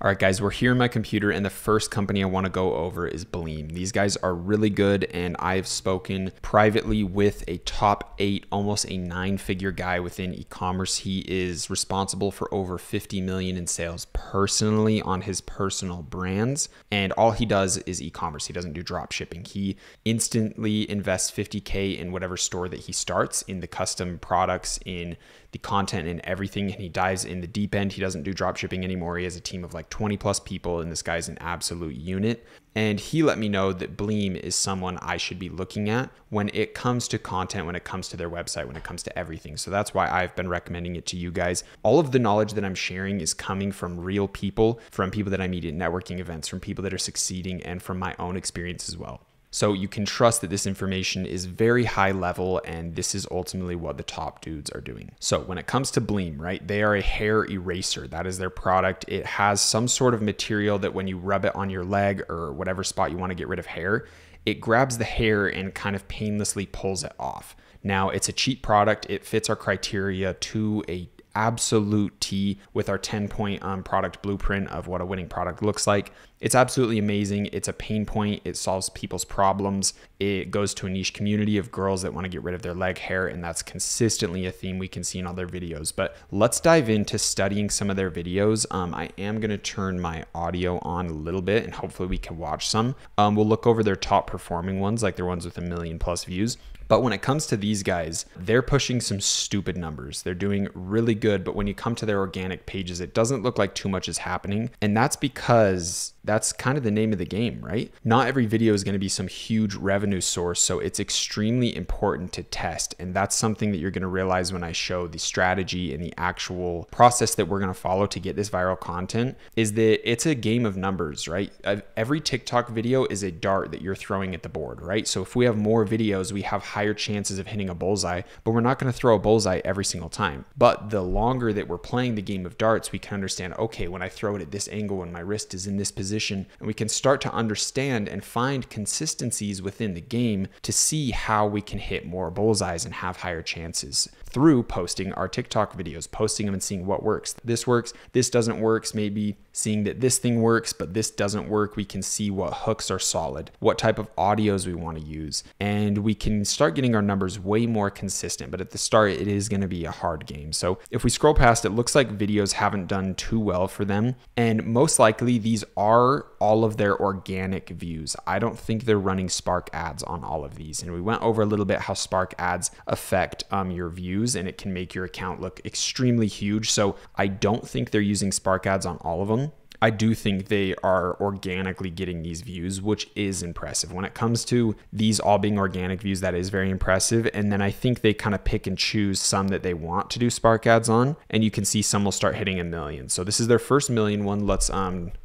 All right, guys, we're here on my computer, and the first company I want to go over is Bleem. These guys are really good, and I've spoken privately with a top 8, almost a 9-figure guy within e-commerce. He is responsible for over 50 million in sales personally on his personal brands, and all he does is e-commerce. He doesn't do drop shipping. He instantly invests 50K in whatever store that he starts, in the custom products, in the content and everything, and he dives in the deep end. He doesn't do drop shipping anymore. He has a team of like 20 plus people, and this guy's an absolute unit. And he let me know that Bleem is someone I should be looking at when it comes to content, when it comes to their website, when it comes to everything. So that's why I've been recommending it to you guys. All of the knowledge that I'm sharing is coming from real people, from people that I meet at networking events, from people that are succeeding, and from my own experience as well. So you can trust that this information is very high level, and this is ultimately what the top dudes are doing. So when it comes to Bleem, right, they are a hair eraser. That is their product. It has some sort of material that when you rub it on your leg or whatever spot you want to get rid of hair, it grabs the hair and kind of painlessly pulls it off. Now, it's a cheap product. It fits our criteria to a absolute T with our 10-point product blueprint of what a winning product looks like. It's absolutely amazing. It's a pain point. It solves people's problems. It goes to a niche community of girls that want to get rid of their leg hair, and that's consistently a theme we can see in all their videos. But let's dive into studying some of their videos. I am going to turn my audio on a little bit, and hopefully we can watch some. We'll look over their top performing ones, like their ones with 1 million plus views. But when it comes to these guys, they're pushing some stupid numbers. They're doing really good, but when you come to their organic pages, it doesn't look like too much is happening. And that's because that's kind of the name of the game, right? Not every video is going to be some huge revenue source, so it's extremely important to test. And that's something that you're going to realize when I show the strategy and the actual process that we're going to follow to get this viral content, is that it's a game of numbers, right? Every TikTok video is a dart that you're throwing at the board, right? So if we have more videos, we have higher chances of hitting a bullseye, but we're not going to throw a bullseye every single time. But the longer that we're playing the game of darts, we can understand, okay, when I throw it at this angle and my wrist is in this position, and we can start to understand and find consistencies within the game to see how we can hit more bullseyes and have higher chances through posting our TikTok videos, posting them and seeing what works. This doesn't work, maybe seeing that this thing works, but this doesn't work. We can see what hooks are solid, what type of audios we want to use, and we can start getting our numbers way more consistent. But at the start, it is going to be a hard game. So if we scroll past, it looks like videos haven't done too well for them. And most likely these are all of their organic views. I don't think they're running Spark ads on all of these. And we went over a little bit how Spark ads affect your views, and it can make your account look extremely huge. So I don't think they're using Spark ads on all of them. I do think they are organically getting these views, which is impressive. When it comes to these all being organic views, that is very impressive. And then I think they kind of pick and choose some that they want to do Spark ads on, and you can see some will start hitting 1 million. So this is their first 1 million one. Let's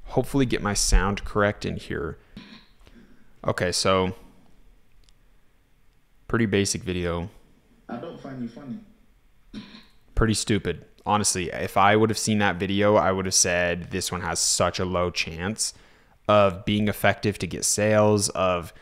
hopefully get my sound correct in here. Okay, so pretty basic video. I don't find you funny. Pretty stupid. Honestly, if I would have seen that video, I would have said this one has such a low chance of being effective to get sales, of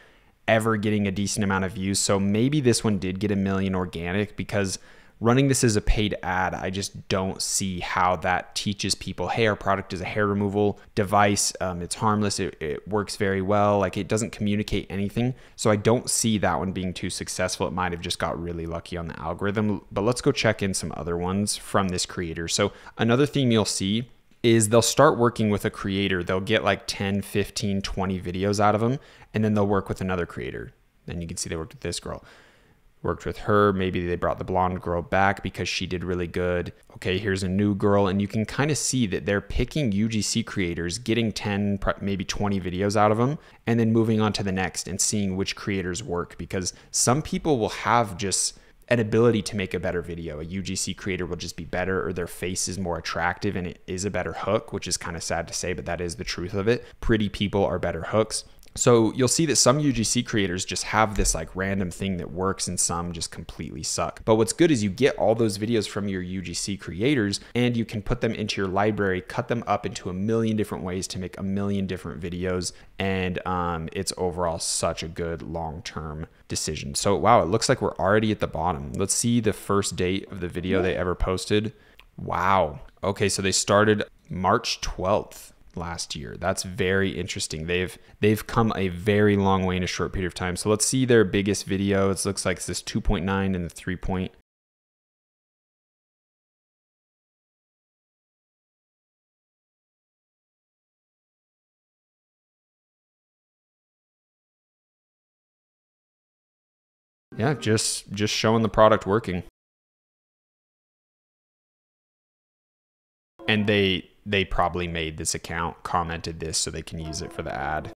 ever getting a decent amount of views. So maybe this one did get 1 million organic, because running this as a paid ad, I just don't see how that teaches people, hey, our product is a hair removal device. It's harmless. It works very well. Like, it doesn't communicate anything. So I don't see that one being too successful. It might have just got really lucky on the algorithm. But let's go check in some other ones from this creator. So another theme you'll see is they'll start working with a creator. They'll get like 10, 15, 20 videos out of them, and then they'll work with another creator. Then you can see they worked with this girl. Worked with her. Maybe they brought the blonde girl back because she did really good. Okay, here's a new girl. And you can kind of see that they're picking UGC creators, getting 10, maybe 20 videos out of them, and then moving on to the next and seeing which creators work, because some people will have just an ability to make a better video. A UGC creator will just be better, or their face is more attractive and it is a better hook, which is kind of sad to say, but that is the truth of it. Pretty people are better hooks. So you'll see that some UGC creators just have this like random thing that works, and some just completely suck. But what's good is you get all those videos from your UGC creators, and you can put them into your library, cut them up into 1 million different ways to make 1 million different videos. And it's overall such a good long-term decision. So wow, it looks like we're already at the bottom. Let's see the first date of the video they ever posted. Wow. Okay, so they started March 12th. Last year. That's very interesting. They've come a very long way in a short period of time. So let's see their biggest video. It looks like it's this 2.9 and the 3 point. Yeah, just showing the product working. And they probably made this account, commented this so they can use it for the ad.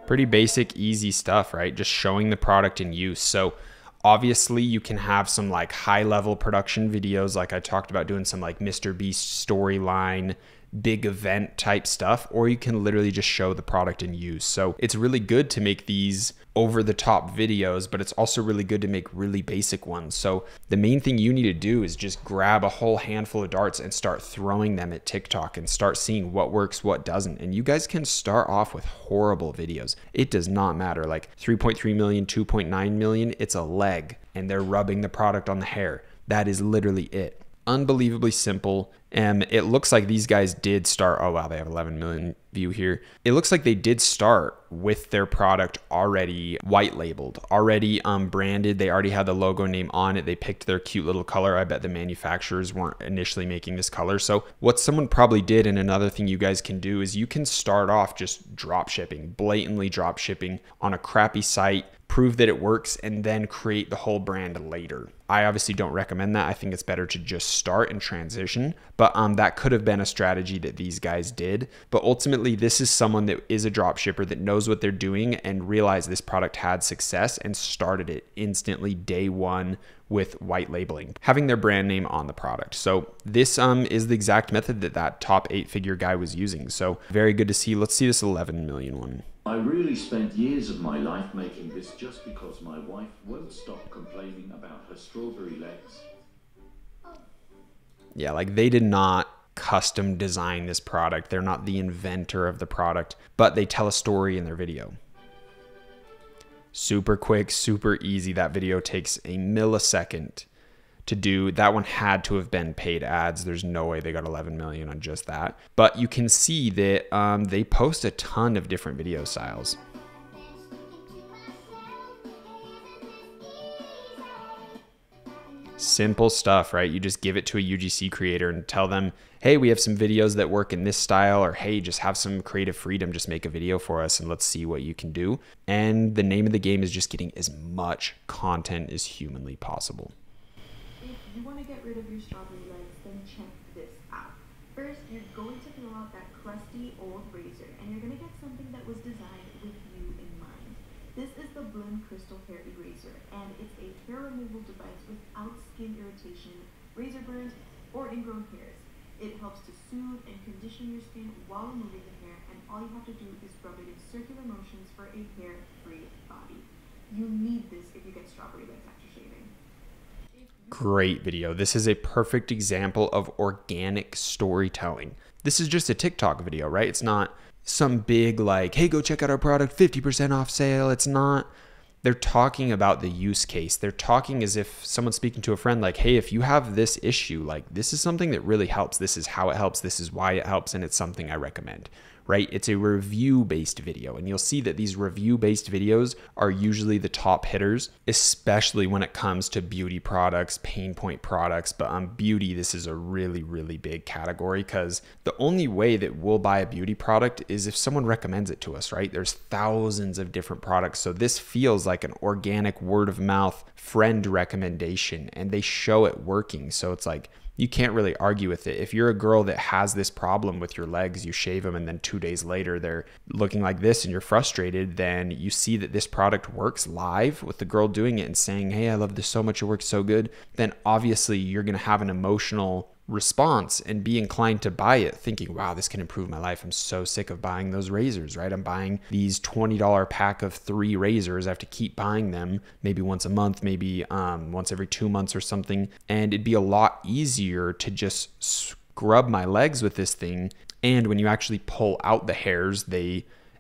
Pretty basic, easy stuff, right? Just showing the product in use. So obviously you can have some like high level production videos, like I talked about, doing some like Mr. Beast storyline, big event type stuff, or you can literally just show the product in use. So it's really good to make these over the top videos, but it's also really good to make really basic ones. So the main thing you need to do is just grab a whole handful of darts and start throwing them at TikTok and start seeing what works, what doesn't. And you guys can start off with horrible videos. It does not matter. Like 3.3 million, 2.9 million, it's a leg and they're rubbing the product on the hair. That is literally it. Unbelievably simple. And it looks like these guys did start, oh wow, they have 11 million view here. It looks like they did start with their product already white labeled, already branded. They already had the logo name on it. They picked their cute little color. I bet the manufacturers weren't initially making this color. So what someone probably did, and another thing you guys can do, is you can start off just drop shipping, blatantly drop shipping on a crappy site, prove that it works, and then create the whole brand later. I obviously don't recommend that. I think it's better to just start and transition, but that could have been a strategy that these guys did. But ultimately, this is someone that is a drop shipper that knows what they're doing and realized this product had success and started it instantly day one with white labeling, having their brand name on the product. So this is the exact method that that top 8-figure guy was using. So very good to see. Let's see this 11 million one. I really spent years of my life making this just because my wife won't stop complaining about her strawberry legs. Yeah, like they did not custom design this product. They're not the inventor of the product, but they tell a story in their video. Super quick, super easy. That video takes a millisecond to do. That one had to have been paid ads. There's no way they got 11 million on just that. But you can see that they post a ton of different video styles. Simple stuff, right? You just give it to a UGC creator and tell them, hey, we have some videos that work in this style, or hey, just have some creative freedom, just make a video for us and let's see what you can do. And the name of the game is just getting as much content as humanly possible. If you want to get rid of your strawberry legs, then check this out. First, you're going to throw out that crusty old razor, and you're going to get something that was designed with you in mind. This is the Blend Crystal Hair Eraser, and it's a hair removal device without skin irritation, razor burns, or ingrown hairs. It helps to soothe and condition your skin while removing the hair, and all you have to do is rub it in circular motions for a hair-free body. You need this if you get strawberry legs after shaving. Great video. This is a perfect example of organic storytelling. This is just a TikTok video, right? It's not some big like, hey, go check out our product, 50% off sale. It's not. They're talking about the use case. They're talking as if someone's speaking to a friend like, hey, if you have this issue, like this is something that really helps. This is how it helps. This is why it helps. And it's something I recommend, right? It's a review-based video. And you'll see that these review-based videos are usually the top hitters, especially when it comes to beauty products, pain point products. But on beauty, this is a really, really big category because the only way that we'll buy a beauty product is if someone recommends it to us, right? There's thousands of different products. So this feels like an organic word of mouth friend recommendation, and they show it working. So it's like, you can't really argue with it. If you're a girl that has this problem with your legs, you shave them and then 2 days later they're looking like this and you're frustrated, then you see that this product works live with the girl doing it and saying, hey, I love this so much, it works so good, then obviously you're going to have an emotional response and be inclined to buy it thinking, wow, this can improve my life. I'm so sick of buying those razors, right? I'm buying these $20 pack of 3 razors. I have to keep buying them maybe once a month, maybe once every 2 months or something. And it'd be a lot easier to just scrub my legs with this thing. And when you actually pull out the hairs,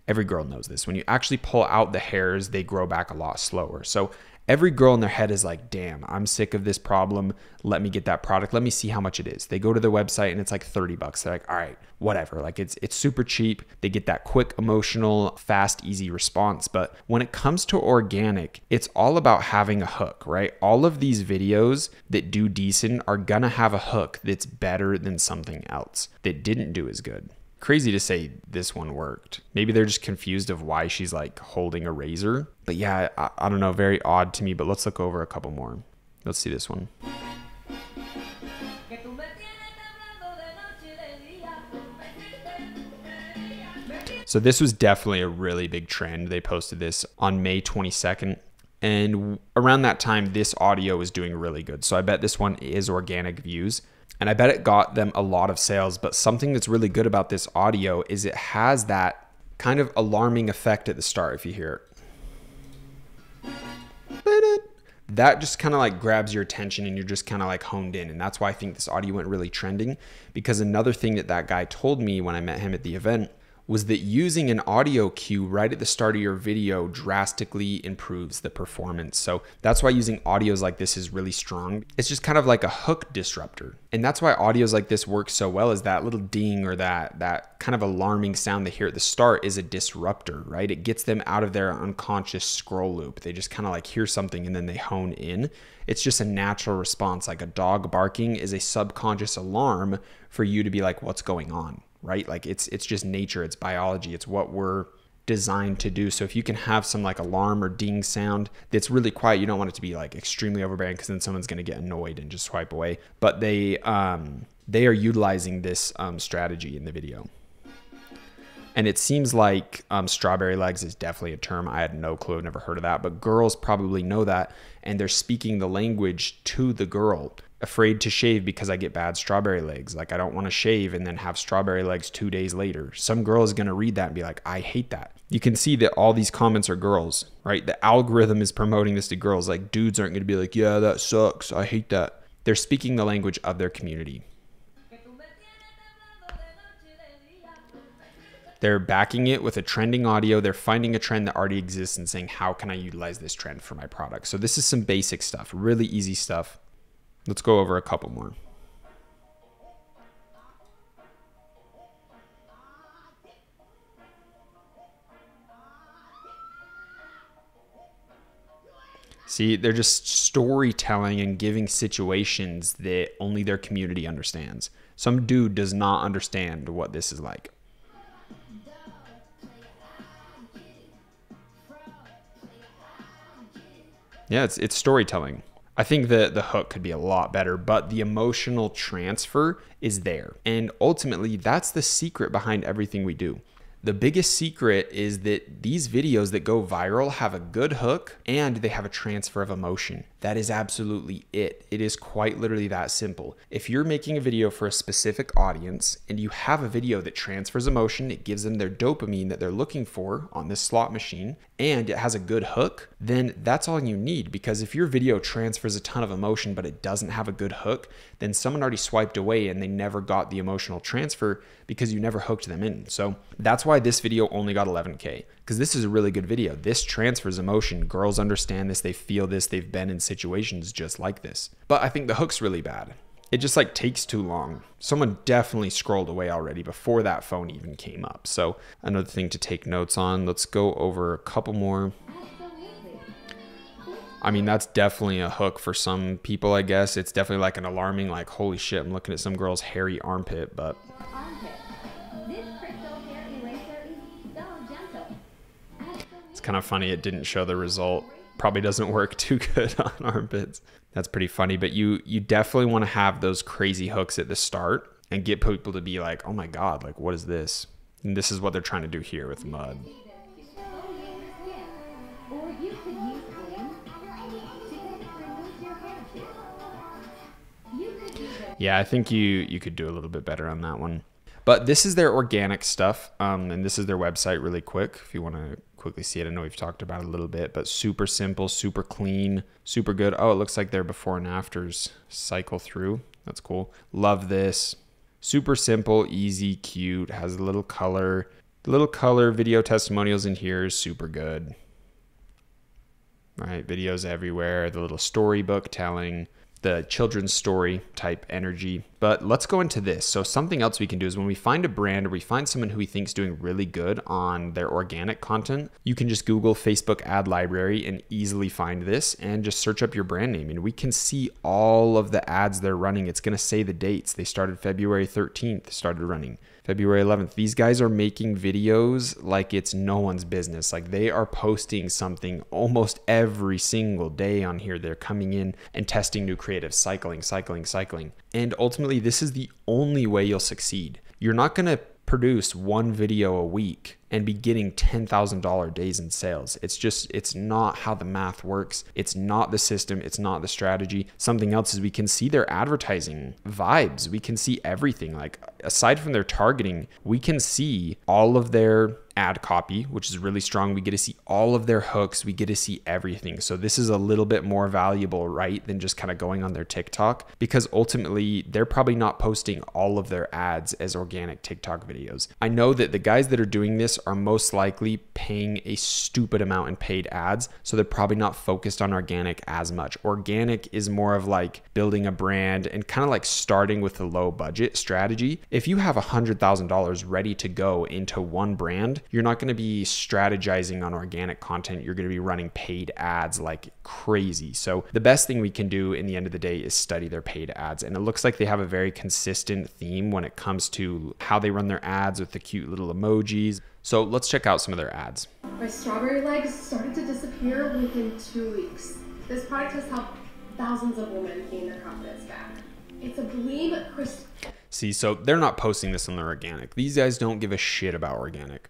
every girl knows this. When you actually pull out the hairs, they grow back a lot slower. So every girl in their head is like, damn, I'm sick of this problem. Let me get that product. Let me see how much it is. They go to their website and it's like $30. They're like, all right, whatever. Like it's super cheap. They get that quick, emotional, fast, easy response. But when it comes to organic, it's all about having a hook, right? All of these videos that do decent are gonna have a hook that's better than something else that didn't do as good. Crazy to say this one worked. Maybe they're just confused of why she's like holding a razor. But yeah, I don't know, very odd to me, but let's look over a couple more. Let's see this one. So this was definitely a really big trend. They posted this on May 22nd. And around that time, this audio was doing really good. So I bet this one is organic views. And I bet it got them a lot of sales. But something that's really good about this audio is it has that kind of alarming effect at the start if you hear it. That just kind of like grabs your attention and you're just kind of like honed in. And that's why I think this audio went really trending. Because another thing that guy told me when I met him at the event was that using an audio cue right at the start of your video drastically improves the performance. So that's why using audios like this is really strong. It's just kind of like a hook disruptor. And that's why audios like this work so well, is that little ding or that kind of alarming sound they hear at the start is a disruptor, right? It gets them out of their unconscious scroll loop. They just kind of like hear something and then they hone in. It's just a natural response. Like a dog barking is a subconscious alarm for you to be like, what's going on? Right? Like it's just nature, it's biology, it's what we're designed to do. So if you can have some like alarm or ding sound that's really quiet, you don't want it to be like extremely overbearing because then someone's going to get annoyed and just swipe away. But they are utilizing this strategy in the video. And it seems like strawberry legs is definitely a term. I had no clue, I've never heard of that, but girls probably know that. And they're speaking the language to the girl. Afraid to shave because I get bad strawberry legs. Like I don't want to shave and then have strawberry legs 2 days later. Some girl is going to read that and be like, I hate that. You can see that all these comments are girls, right? The algorithm is promoting this to girls. Like dudes aren't going to be like, yeah, that sucks. I hate that. They're speaking the language of their community. They're backing it with a trending audio. They're finding a trend that already exists and saying, how can I utilize this trend for my product? So this is some basic stuff, really easy stuff. Let's go over a couple more. See, they're just storytelling and giving situations that only their community understands. Some dude does not understand what this is like. Yeah, it's storytelling. I think the hook could be a lot better, but the emotional transfer is there. And ultimately, that's the secret behind everything we do. The biggest secret is that these videos that go viral have a good hook and they have a transfer of emotion. That is absolutely it. It is quite literally that simple. If you're making a video for a specific audience and you have a video that transfers emotion, it gives them their dopamine that they're looking for on this slot machine, and it has a good hook, then that's all you need. Because if your video transfers a ton of emotion but it doesn't have a good hook, then someone already swiped away and they never got the emotional transfer because you never hooked them in. So that's why this video only got 11K, because this is a really good video. This transfers emotion. Girls understand this, they feel this, they've been in situations just like this. But I think the hook's really bad. It just like takes too long. Someone definitely scrolled away already before that phone even came up. So another thing to take notes on. Let's go over a couple more. I mean, that's definitely a hook for some people, I guess. It's definitely like an alarming, like, holy shit, I'm looking at some girl's hairy armpit, but it's kind of funny it didn't show the result. Probably doesn't work too good on armpits. That's pretty funny, but you definitely want to have those crazy hooks at the start and get people to be like, oh my God, like, what is this? And this is what they're trying to do here with mud. Yeah, I think you could do a little bit better on that one. But this is their organic stuff, and this is their website really quick if you want to quickly see it. I know we've talked about it a little bit, but super simple, super clean, super good. Oh, it looks like their before and afters cycle through. That's cool. Love this. Super simple, easy, cute, has a little color. The little color video testimonials in here is super good. Right, videos everywhere, the little storybook telling, the children's story type energy. But let's go into this. So something else we can do is when we find a brand or we find someone who we think is doing really good on their organic content, you can just Google Facebook ad library and easily find this and just search up your brand name. And we can see all of the ads they're running. It's going to say the dates. They started February 13th, started running. February 11th. These guys are making videos like it's no one's business. Like they are posting something almost every single day on here. They're coming in and testing new creative, cycling. And ultimately, this is the only way you'll succeed. You're not going to produce one video a week and be getting $10,000 days in sales. It's not how the math works. It's not the system. It's not the strategy. Something else is we can see their advertising vibes. We can see everything. Like aside from their targeting, we can see all of their ad copy, which is really strong. We get to see all of their hooks. We get to see everything. So this is a little bit more valuable, right, than just kind of going on their TikTok, because ultimately they're probably not posting all of their ads as organic TikTok videos. I know that the guys that are doing this are most likely paying a stupid amount in paid ads, so they're probably not focused on organic as much. Organic is more of like building a brand and kind of like starting with a low budget strategy. If you have $100,000 ready to go into one brand, you're not going to be strategizing on organic content. You're going to be running paid ads like crazy. So the best thing we can do in the end of the day is study their paid ads. And it looks like they have a very consistent theme when it comes to how they run their ads with the cute little emojis. So let's check out some of their ads. My strawberry legs started to disappear within 2 weeks. This product has helped thousands of women gain their confidence back. It's a Gleam crystal. See, so they're not posting this on their organic. These guys don't give a shit about organic.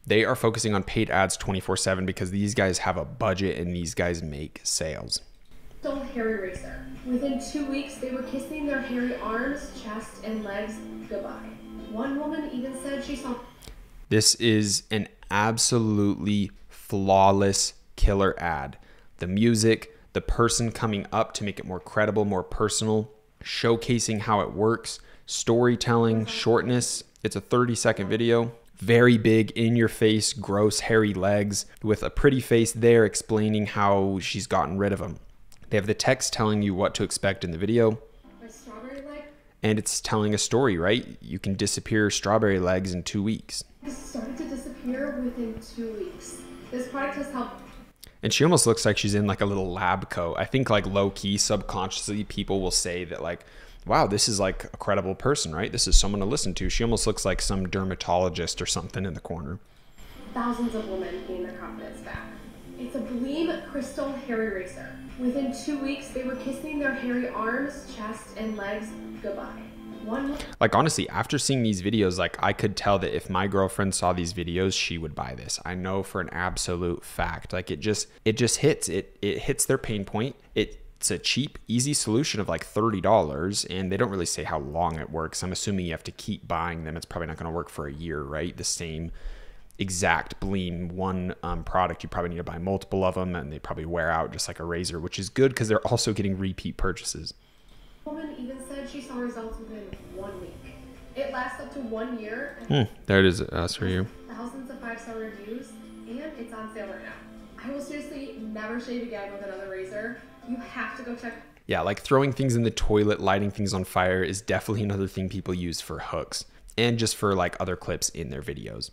They are focusing on paid ads 24/7 because these guys have a budget and these guys make sales. Hair eraser. Within 2 weeks, they were kissing their hairy arms, chest, and legs goodbye. One woman even said she saw. This is an absolutely flawless killer ad. The music, the person coming up to make it more credible, more personal, showcasing how it works, storytelling, shortness. It's a 30-second video. Very big, in your face, gross, hairy legs with a pretty face there explaining how she's gotten rid of them. They have the text telling you what to expect in the video. And it's telling a story, right? You can disappear strawberry legs in 2 weeks. It started to disappear within 2 weeks. This product has helped. And she almost looks like she's in like a little lab coat. I think like low key, subconsciously, people will say that like, wow, this is like a credible person, right? This is someone to listen to. She almost looks like some dermatologist or something in the corner. Thousands of women gain their confidence back. It's a Gleam crystal hair eraser. Within 2 weeks, they were kissing their hairy arms, chest, and legs goodbye. Like honestly, after seeing these videos, like I could tell that if my girlfriend saw these videos, she would buy this. I know for an absolute fact. Like it just hits. It hits their pain point. It's a cheap, easy solution of like $30, and they don't really say how long it works. I'm assuming you have to keep buying them. It's probably not going to work for a year, right? The same exact Bleem one product. You probably need to buy multiple of them, and they probably wear out just like a razor, which is good because they're also getting repeat purchases. Woman even said she saw results within 1 week. It lasts up to 1 year. There it is. That's for you. Thousands of 5-star reviews, and it's on sale right now. I will seriously never shave again with another razor. You have to go check. Yeah, like throwing things in the toilet, lighting things on fire is definitely another thing people use for hooks and just for like other clips in their videos.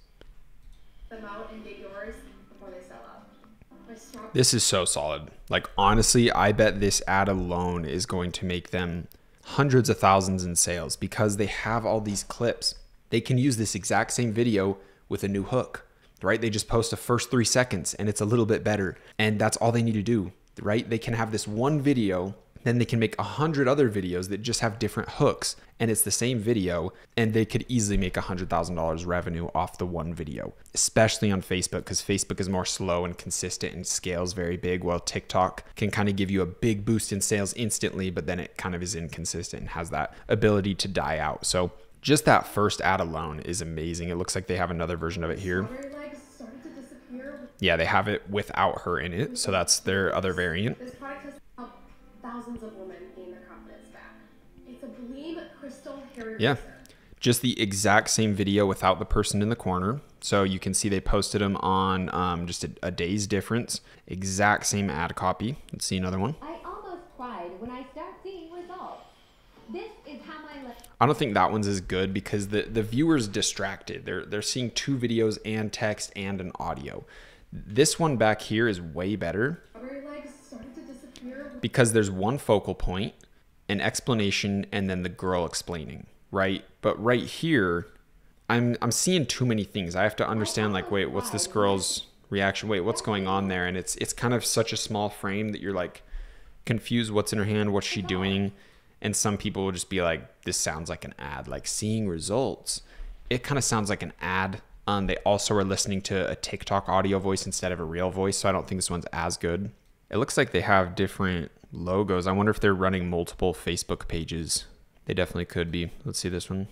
Them out and get yours before they sell out. This is so solid. Like honestly, I bet this ad alone is going to make them hundreds of thousands in sales because they have all these clips. They can use this exact same video with a new hook, right? They just post the first 3 seconds and it's a little bit better. And that's all they need to do, right? They can have this one video, then they can make 100 other videos that just have different hooks and it's the same video, and they could easily make $100,000 revenue off the one video, especially on Facebook because Facebook is more slow and consistent and scales very big, while TikTok can kind of give you a big boost in sales instantly, but then it kind of is inconsistent and has that ability to die out. So just that first ad alone is amazing. It looks like they have another version of it here. Yeah, they have it without her in it, so that's their other variant. This product has helped thousands of women gain their confidence back. It's a Bleem crystal hair eraser. Yeah, just the exact same video without the person in the corner. So you can see they posted them on just a day's difference. Exact same ad copy. Let's see another one. I almost cried when I start seeing results. This is how my I don't think that one's as good because the viewer's distracted. They're seeing 2 videos and text and an audio. This one back here is way better because there's one focal point, an explanation, and then the girl explaining, right? But right here, I'm seeing too many things. I have to understand like, wait, what's this girl's reaction? Wait, what's going on there? And it's kind of such a small frame that you're like confused what's in her hand, what's she doing? And some people will just be like, this sounds like an ad, like seeing results. It kind of sounds like an ad. They also are listening to a TikTok audio voice instead of a real voice, so I don't think this one's as good. It looks like they have different logos. I wonder if they're running multiple Facebook pages. They definitely could be. Let's see this one.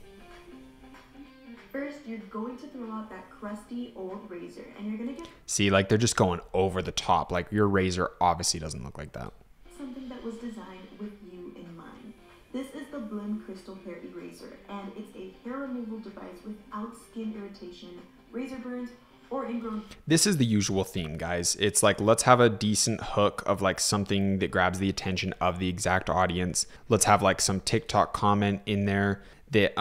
First, you're going to throw out that crusty old razor, and you're going to get... See, like they're just going over the top. Like your razor obviously doesn't look like that. Something that was designed with you in mind. This is the Bleem Crystal Hair Eraser, and it's a hair removal device without skin irritation, razor burns, or ingrown. This is the usual theme, guys. It's like, let's have a decent hook of like something that grabs the attention of the exact audience. Let's have like some TikTok comment in there that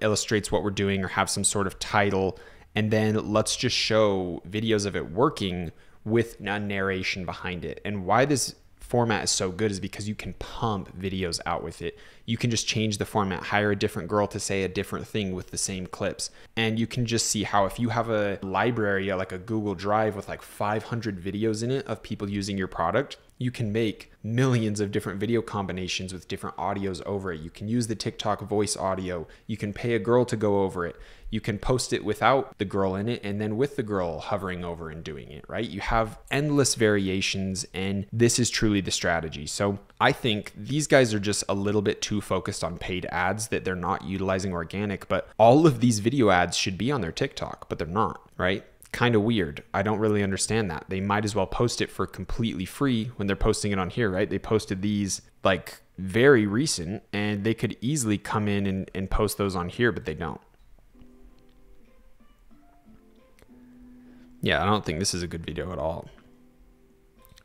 illustrates what we're doing or have some sort of title. And then let's just show videos of it working with a narration behind it. And why this format is so good is because you can pump videos out with it. You can just change the format, hire a different girl to say a different thing with the same clips. And you can just see how if you have a library, like a Google Drive with like 500 videos in it of people using your product, you can make millions of different video combinations with different audios over it. You can use the TikTok voice audio. You can pay a girl to go over it. You can post it without the girl in it and then with the girl hovering over and doing it, right? You have endless variations, and this is truly the strategy. So I think these guys are just a little bit too focused on paid ads that they're not utilizing organic, but all of these video ads should be on their TikTok, but they're not, right? Kind of weird. I don't really understand that. They might as well post it for completely free when they're posting it on here, right? They posted these like very recent, and they could easily come in and post those on here, but they don't. Yeah, I don't think this is a good video at all.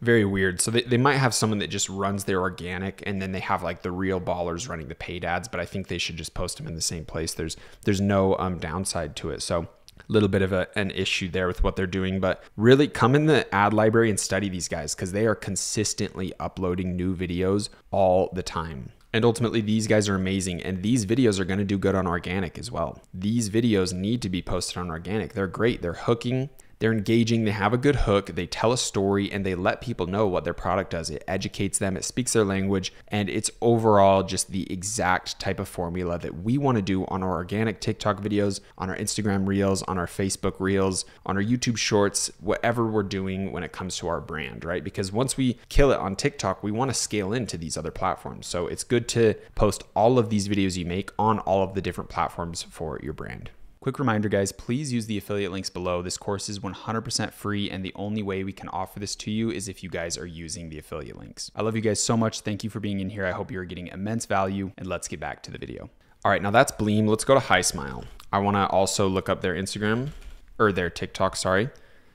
Very weird. So they might have someone that just runs their organic, and then they have like the real ballers running the paid ads, but I think they should just post them in the same place. There's no downside to it. So a little bit of an issue there with what they're doing, but really come in the ad library and study these guys because they are consistently uploading new videos all the time. And ultimately, these guys are amazing, and these videos are going to do good on organic as well. These videos need to be posted on organic. They're great. They're hooking. They're engaging, they have a good hook, they tell a story, and they let people know what their product does. It educates them, it speaks their language, and it's overall just the exact type of formula that we want to do on our organic TikTok videos, on our Instagram Reels, on our Facebook Reels, on our YouTube Shorts, whatever we're doing when it comes to our brand, right? Because once we kill it on TikTok, we want to scale into these other platforms. So it's good to post all of these videos you make on all of the different platforms for your brand. Quick reminder, guys, please use the affiliate links below. This course is 100% free, and the only way we can offer this to you is if you guys are using the affiliate links. I love you guys so much. Thank you for being in here. I hope you're getting immense value, and let's get back to the video. All right, now that's Bleem. Let's go to Hi Smile. I want to also look up their Instagram, or their TikTok, sorry.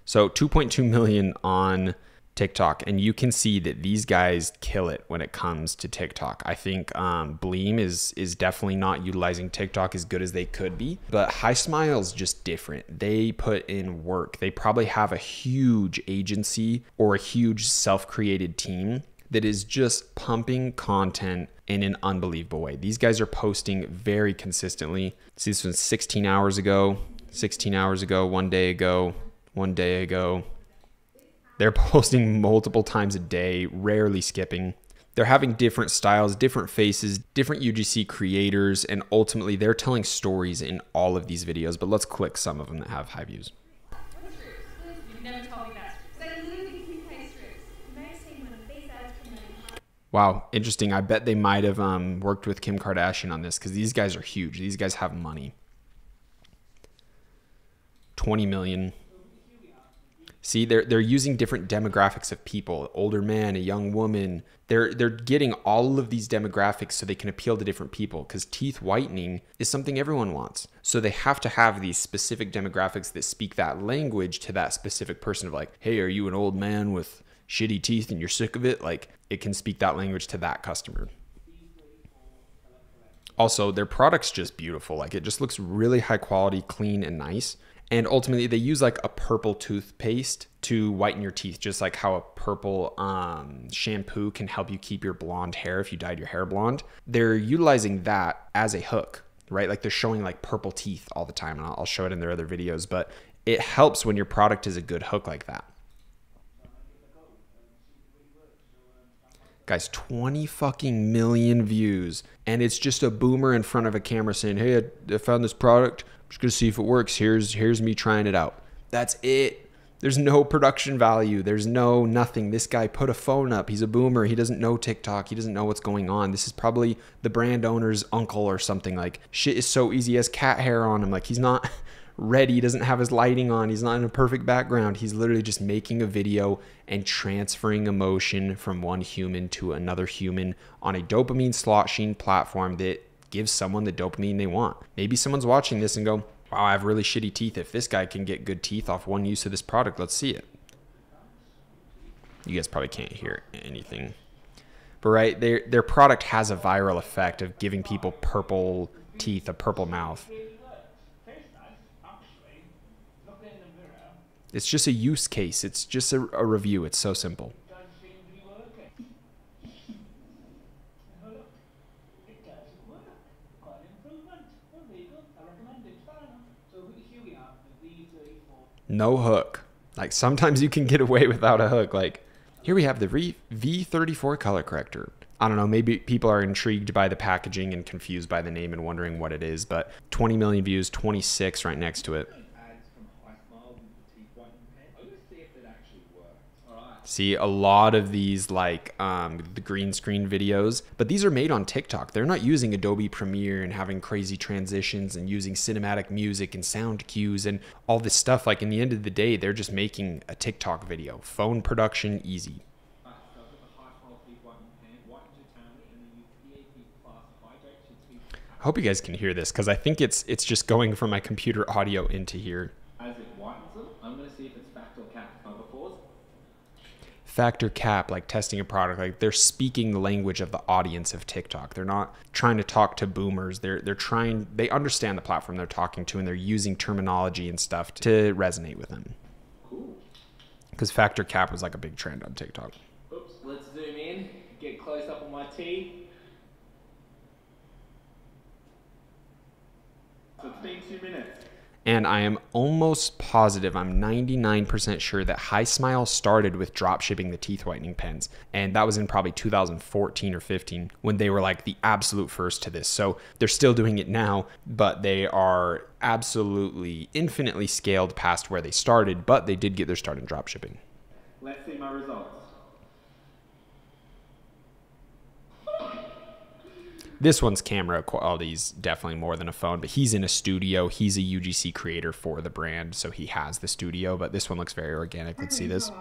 So 2.2 million on TikTok, and you can see that these guys kill it when it comes to TikTok. I think Bleem is definitely not utilizing TikTok as good as they could be, but Hi Smile's just different. They put in work. They probably have a huge agency or a huge self-created team that is just pumping content in an unbelievable way. These guys are posting very consistently. See, this was 16 hours ago, 16 hours ago, 1 day ago, 1 day ago. They're posting multiple times a day, rarely skipping. They're having different styles, different faces, different UGC creators, and ultimately they're telling stories in all of these videos. But let's click some of them that have high views. Wow, interesting. I bet they might have worked with Kim Kardashian on this because these guys are huge. These guys have money. 20 million. See, they're using different demographics of people, older man, a young woman. They're getting all of these demographics so they can appeal to different people, because teeth whitening is something everyone wants. So they have to have these specific demographics that speak that language to that specific person of like, hey, are you an old man with shitty teeth and you're sick of it? Like, it can speak that language to that customer. Also, their product's just beautiful. Like, it just looks really high quality, clean, and nice. And ultimately, they use like a purple toothpaste to whiten your teeth, just like how a purple shampoo can help you keep your blonde hair if you dyed your hair blonde. They're utilizing that as a hook, right? Like, they're showing like purple teeth all the time, and I'll show it in their other videos, but it helps when your product is a good hook like that. Guys, 20 fucking million views, and it's just a boomer in front of a camera saying, hey, I found this product. I'm just gonna see if it works. Here's me trying it out. That's it. There's no production value. There's nothing. This guy put a phone up. He's a boomer. He doesn't know TikTok. He doesn't know what's going on. This is probably the brand owner's uncle or something. Like, shit is so easy. He has cat hair on him. Like, he's not ready. He doesn't have his lighting on. He's not in a perfect background. He's literally just making a video and transferring emotion from one human to another human on a dopamine slot machine platform that gives someone the dopamine they want. Maybe someone's watching this and go, wow, I have really shitty teeth. If this guy can get good teeth off one use of this product, let's see it. You guys probably can't hear anything. But right, their product has a viral effect of giving people purple teeth, a purple mouth. It's just a use case. It's just a review. It's so simple. No hook. Like, sometimes you can get away without a hook. Like, here we have the V34 color corrector. I don't know, maybe people are intrigued by the packaging and confused by the name and wondering what it is, but 20 million views, 26 right next to it. See, a lot of these, like the green screen videos, but these are made on TikTok. They're not using Adobe Premiere and having crazy transitions and using cinematic music and sound cues and all this stuff. Like, in the end of the day, they're just making a TikTok video. Phone production, easy. I hope you guys can hear this, because I think it's just going from my computer audio into here. As it whitens them, I'm going to see if it's factor cap. If I pause. Factor cap, like testing a product, like they're speaking the language of the audience of TikTok. They're not trying to talk to boomers. They understand the platform they're talking to, and they're using terminology and stuff to resonate with them. Cool. Because factor cap was like a big trend on TikTok. Oops, let's zoom in, get close up on my teeth. So it's been 2 minutes. And I am almost positive, I'm 99% sure that Hi Smile started with drop shipping the teeth whitening pens. And that was in probably 2014 or 15 when they were like the absolute first to this. So they're still doing it now, but they are absolutely infinitely scaled past where they started, but they did get their start in drop shipping. Let's see my results. This one's camera quality is definitely more than a phone, but he's in a studio. He's a UGC creator for the brand, so he has the studio, but this one looks very organic. Let's see this.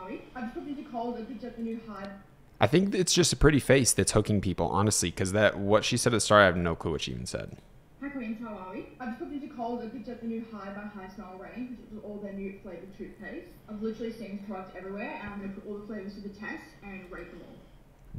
I think it's just a pretty face that's hooking people, honestly, because that what she said at the start, I have no clue what she even said. Hi Queens, how are we? I've just popped into Coles and picked up the new Hi by Hi Smile range, which is all their new flavoured toothpaste. I've literally seen this product everywhere, and I'm going to put all the flavours to the test and rate them all.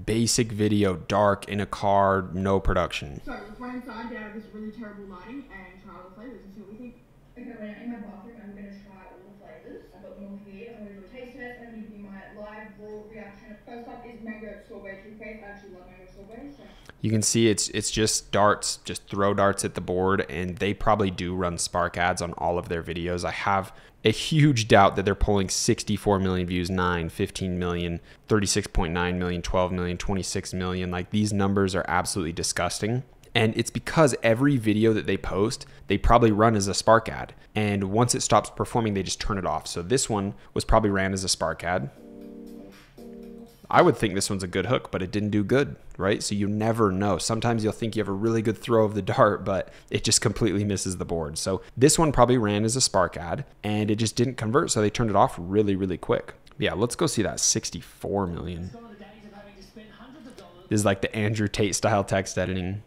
Basic video, dark, in a car, no production. So let's run inside, get out of this really terrible lighting, and try all the flavours and see what we think. Okay, right now in my bathroom, I'm going to try all the flavours. I've got them all here. I'm going to do a taste test. I'm going to give you my live, raw reaction. First up is mango sorbet toothpaste. I actually love mango sorbet. So. You can see it's just darts, just throw darts at the board, and they probably do run Spark ads on all of their videos. I have a huge doubt that they're pulling 64 million views, 9, 15 million, 36.9 million, 12 million, 26 million. Like, these numbers are absolutely disgusting. And it's because every video that they post, they probably run as a Spark ad. And once it stops performing, they just turn it off. So this one was probably ran as a Spark ad. I would think this one's a good hook, but it didn't do good, right? So you never know. Sometimes you'll think you have a really good throw of the dart, but it just completely misses the board. So this one probably ran as a Spark ad and it just didn't convert. So they turned it off really, really quick. Yeah, let's go see that 64 million. This is like the Andrew Tate style text editing.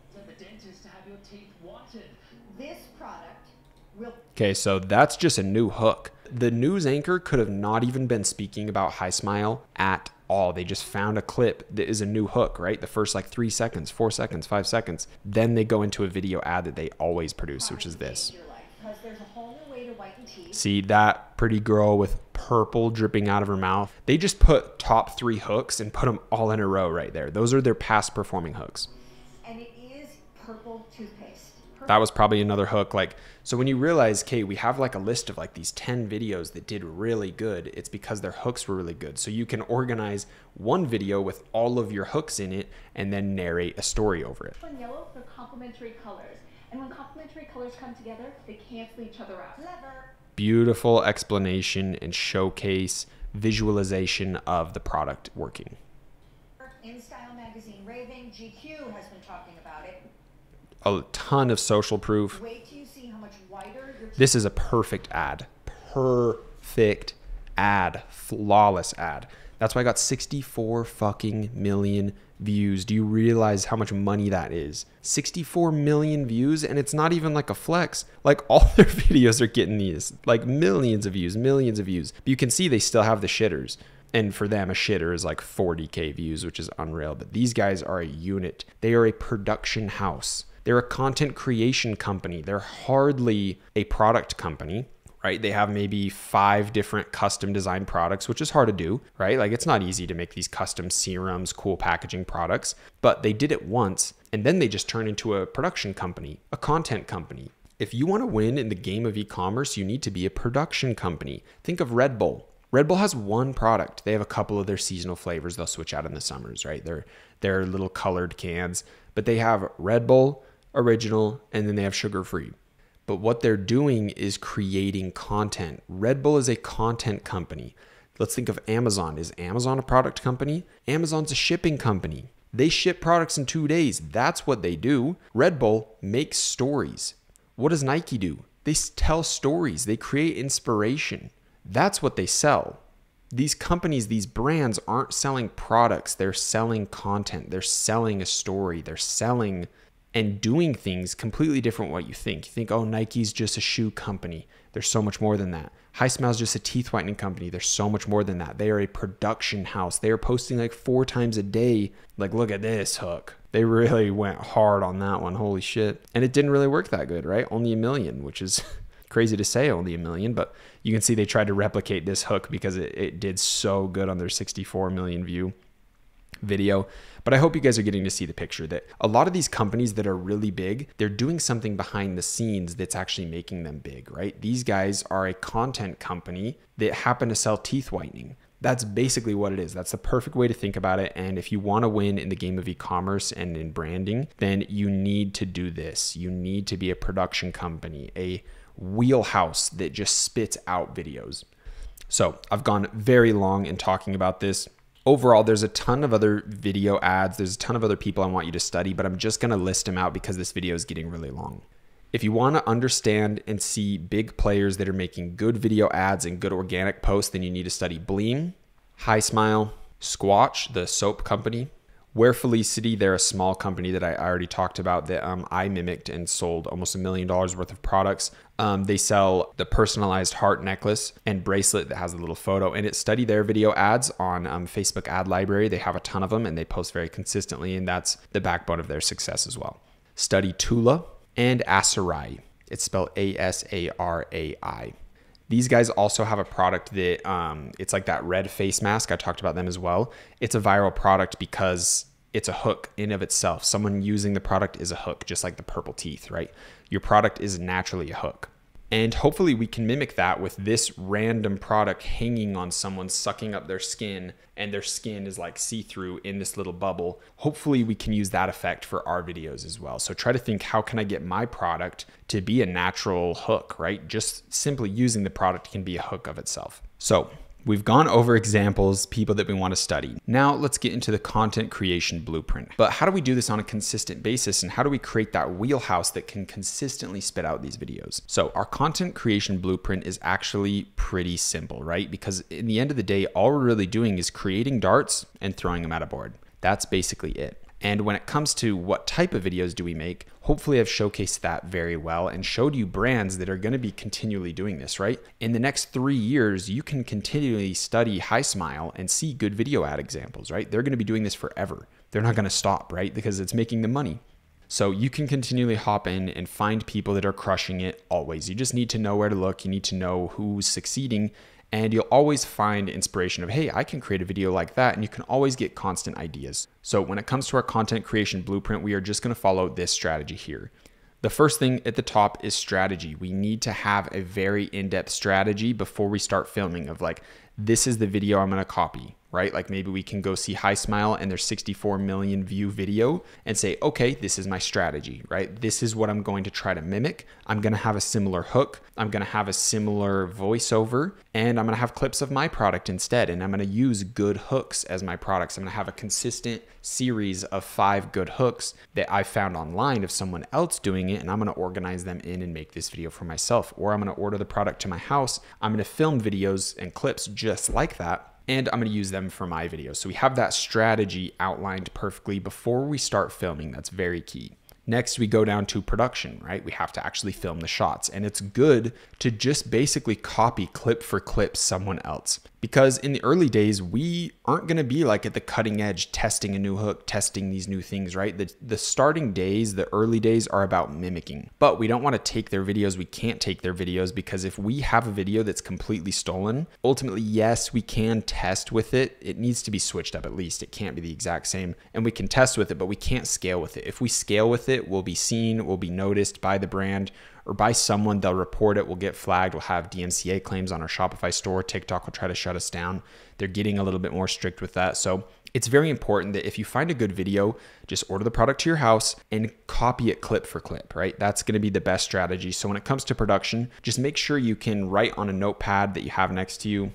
Okay, so that's just a new hook. The news anchor could have not even been speaking about Hi Smile at all. They just found a clip that is a new hook, right? The first like 3 seconds, 4 seconds, 5 seconds. Then they go into a video ad that they always produce, which is this. See that pretty girl with purple dripping out of her mouth? They just put top 3 hooks and put them all in a row right there. Those are their past performing hooks. And it is purple toothpaste. That was probably another hook. Like, so when you realize, okay, we have like a list of like these 10 videos that did really good, it's because their hooks were really good. So you can organize one video with all of your hooks in it and then narrate a story over it. And yellow, they're complementary colors. And when complementary colors come together, they cancel each other out. Clever. Beautiful explanation and showcase visualization of the product working. InStyle magazine raving, GQ has been talking about it. A ton of social proof. Wait till you see how much wider your This is a perfect ad. Perfect ad. Flawless ad. That's why I got 64 fucking million views. Do you realize how much money that is? 64 million views, and it's not even like a flex. Like, all their videos are getting these, like, millions of views, millions of views. But you can see they still have the shitters. And for them, a shitter is like 40K views, which is unreal. But these guys are a unit. They are a production house. They're a content creation company. They're hardly a product company, right? They have maybe 5 different custom design products, which is hard to do, right? Like, it's not easy to make these custom serums, cool packaging products, but they did it once and then they just turned into a production company, a content company. If you want to win in the game of e-commerce, you need to be a production company. Think of Red Bull. Red Bull has one product. They have a couple of their seasonal flavors they'll switch out in the summers, right? They're little colored cans, but they have Red Bull, original, and then they have sugar-free. But what they're doing is creating content. Red Bull is a content company. Let's think of Amazon. Is Amazon a product company? Amazon's a shipping company. They ship products in 2 days. That's what they do. Red Bull makes stories. What does Nike do? They tell stories. They create inspiration. That's what they sell. These companies, these brands aren't selling products. They're selling content. They're selling a story. They're selling and doing things completely different what you think. You think, oh, Nike's just a shoe company. There's so much more than that. Hi Smile's just a teeth whitening company. There's so much more than that. They are a production house. They are posting like 4 times a day. Like, look at this hook. They really went hard on that one. Holy shit. And it didn't really work that good, right? Only 1 million, which is crazy to say, only 1 million, but you can see they tried to replicate this hook because it did so good on their 64 million view. video. But I hope you guys are getting to see the picture that a lot of these companies that are really big, they're doing something behind the scenes that's actually making them big, right? These guys are a content company that happen to sell teeth whitening. That's basically what it is. That's the perfect way to think about it. And if you want to win in the game of e-commerce and in branding, then you need to do this. You need to be a production company, a wheelhouse that just spits out videos. So I've gone very long in talking about this. Overall, there's a ton of other video ads. There's a ton of other people I want you to study, but I'm just going to list them out because this video is getting really long. If you want to understand and see big players that are making good video ads and good organic posts, then you need to study Bleem, Hi Smile, Squatch, the soap company, Wear Felicity. They're a small company that I already talked about that I mimicked and sold almost $1 million worth of products. They sell the personalized heart necklace and bracelet that has a little photo in it. Study their video ads on Facebook ad library. They have a ton of them and they post very consistently, and that's the backbone of their success as well. Study Tula and Asarai. It's spelled A-S-A-R-A-I. These guys also have a product that it's like that red face mask. I talked about them as well. It's a viral product because it's a hook in of itself. Someone using the product is a hook, just like the purple teeth, right? Your product is naturally a hook. And hopefully we can mimic that with this random product hanging on someone, sucking up their skin, and their skin is like see-through in this little bubble. Hopefully we can use that effect for our videos as well. So try to think, how can I get my product to be a natural hook, right? Just simply using the product can be a hook of itself. So we've gone over examples, people that we want to study. Now let's get into the content creation blueprint. But how do we do this on a consistent basis? And how do we create that wheelhouse that can consistently spit out these videos? So our content creation blueprint is actually pretty simple, right? Because in the end of the day, all we're really doing is creating darts and throwing them at a board. That's basically it. And when it comes to what type of videos do we make, hopefully I've showcased that very well and showed you brands that are going to be continually doing this, right? In the next 3 years, you can continually study Hi Smile and see good video ad examples, right? They're going to be doing this forever. They're not going to stop, right? Because it's making them money. So you can continually hop in and find people that are crushing it always. You just need to know where to look. You need to know who's succeeding. And you'll always find inspiration of, hey, I can create a video like that. And you can always get constant ideas. So when it comes to our content creation blueprint, we are just going to follow this strategy here. The first thing at the top is strategy. We need to have a very in-depth strategy before we start filming of like, this is the video I'm going to copy, right? Like maybe we can go see Hi Smile and their 64 million view video and say, okay, this is my strategy, right? This is what I'm going to try to mimic. I'm going to have a similar hook. I'm going to have a similar voiceover, and I'm going to have clips of my product instead. And I'm going to use good hooks as my products. I'm going to have a consistent series of 5 good hooks that I found online of someone else doing it. And I'm going to organize them in and make this video for myself, or I'm going to order the product to my house. I'm going to film videos and clips just like that, and I'm going to use them for my videos. So we have that strategy outlined perfectly before we start filming. That's very key. Next, we go down to production, right? We have to actually film the shots, and it's good to just basically copy clip for clip someone else, because in the early days, we aren't going to be like at the cutting edge, testing a new hook, testing these new things, right? The starting days, the early days are about mimicking, but we don't want to take their videos. We can't take their videos, because if we have a video that's completely stolen, ultimately, yes, we can test with it. It needs to be switched up at least. It can't be the exact same, and we can test with it, but we can't scale with it. If we scale with it, we'll be seen, we'll be noticed by the brand or by someone. They'll report it, we'll get flagged, we'll have DMCA claims on our Shopify store. TikTok will try to shut us down. They're getting a little bit more strict with that. So it's very important that if you find a good video, just order the product to your house and copy it clip for clip, right? That's going to be the best strategy. So when it comes to production, just make sure you can write on a notepad that you have next to you,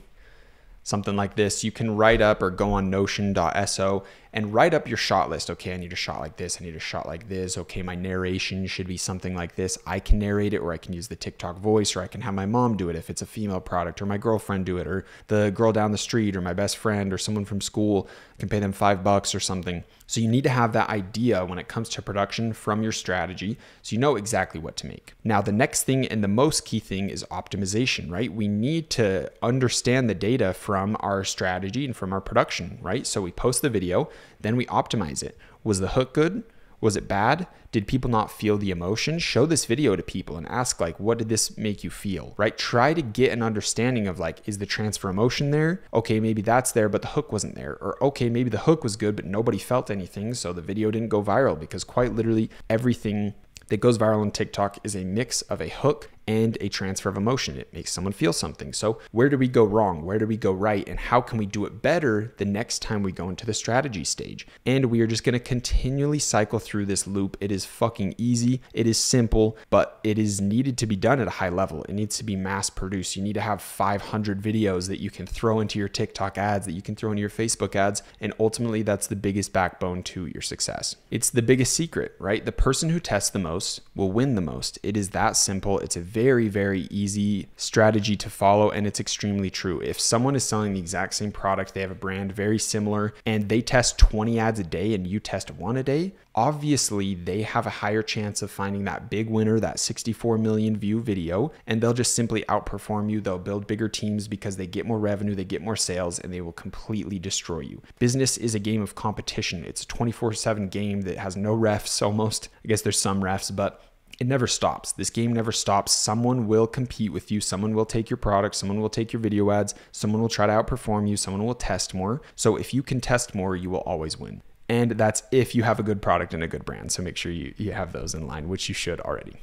something like this. You can write up or go on notion.so and write up your shot list. Okay, I need a shot like this. I need a shot like this. Okay, my narration should be something like this. I can narrate it, or I can use the TikTok voice, or I can have my mom do it if it's a female product, or my girlfriend do it, or the girl down the street, or my best friend, or someone from school. I can pay them $5 or something. So you need to have that idea when it comes to production from your strategy, so you know exactly what to make. Now, the next thing and the most key thing is optimization, right? We need to understand the data from our strategy and from our production, right? So we post the video, then we optimize it. Was the hook good? Was it bad? Did people not feel the emotion? Show this video to people and ask, like, what did this make you feel, right? Try to get an understanding of, like, is the transfer emotion there? Okay, maybe that's there, but the hook wasn't there. Or okay, maybe the hook was good, but nobody felt anything, so the video didn't go viral, because quite literally everything that goes viral on TikTok is a mix of a hook and a transfer of emotion. It makes someone feel something. So where do we go wrong? Where do we go right? And how can we do it better the next time we go into the strategy stage? And we are just going to continually cycle through this loop. It is fucking easy. It is simple, but it is needed to be done at a high level. It needs to be mass produced. You need to have 500 videos that you can throw into your TikTok ads, that you can throw into your Facebook ads. And ultimately, that's the biggest backbone to your success. It's the biggest secret, right? The person who tests the most will win the most. It is that simple. It's a very, very easy strategy to follow, and it's extremely true. If someone is selling the exact same product, they have a brand very similar, and they test 20 ads a day and you test 1 a day, obviously they have a higher chance of finding that big winner, that 64 million view video, and they'll just simply outperform you. They'll build bigger teams because they get more revenue, they get more sales, and they will completely destroy you. Business is a game of competition. It's a 24/7 game that has no refs almost. I guess there's some refs, but it never stops. This game never stops. Someone will compete with you. Someone will take your product. Someone will take your video ads. Someone will try to outperform you. Someone will test more. So if you can test more, you will always win. And that's if you have a good product and a good brand. So make sure you have those in line, which you should already.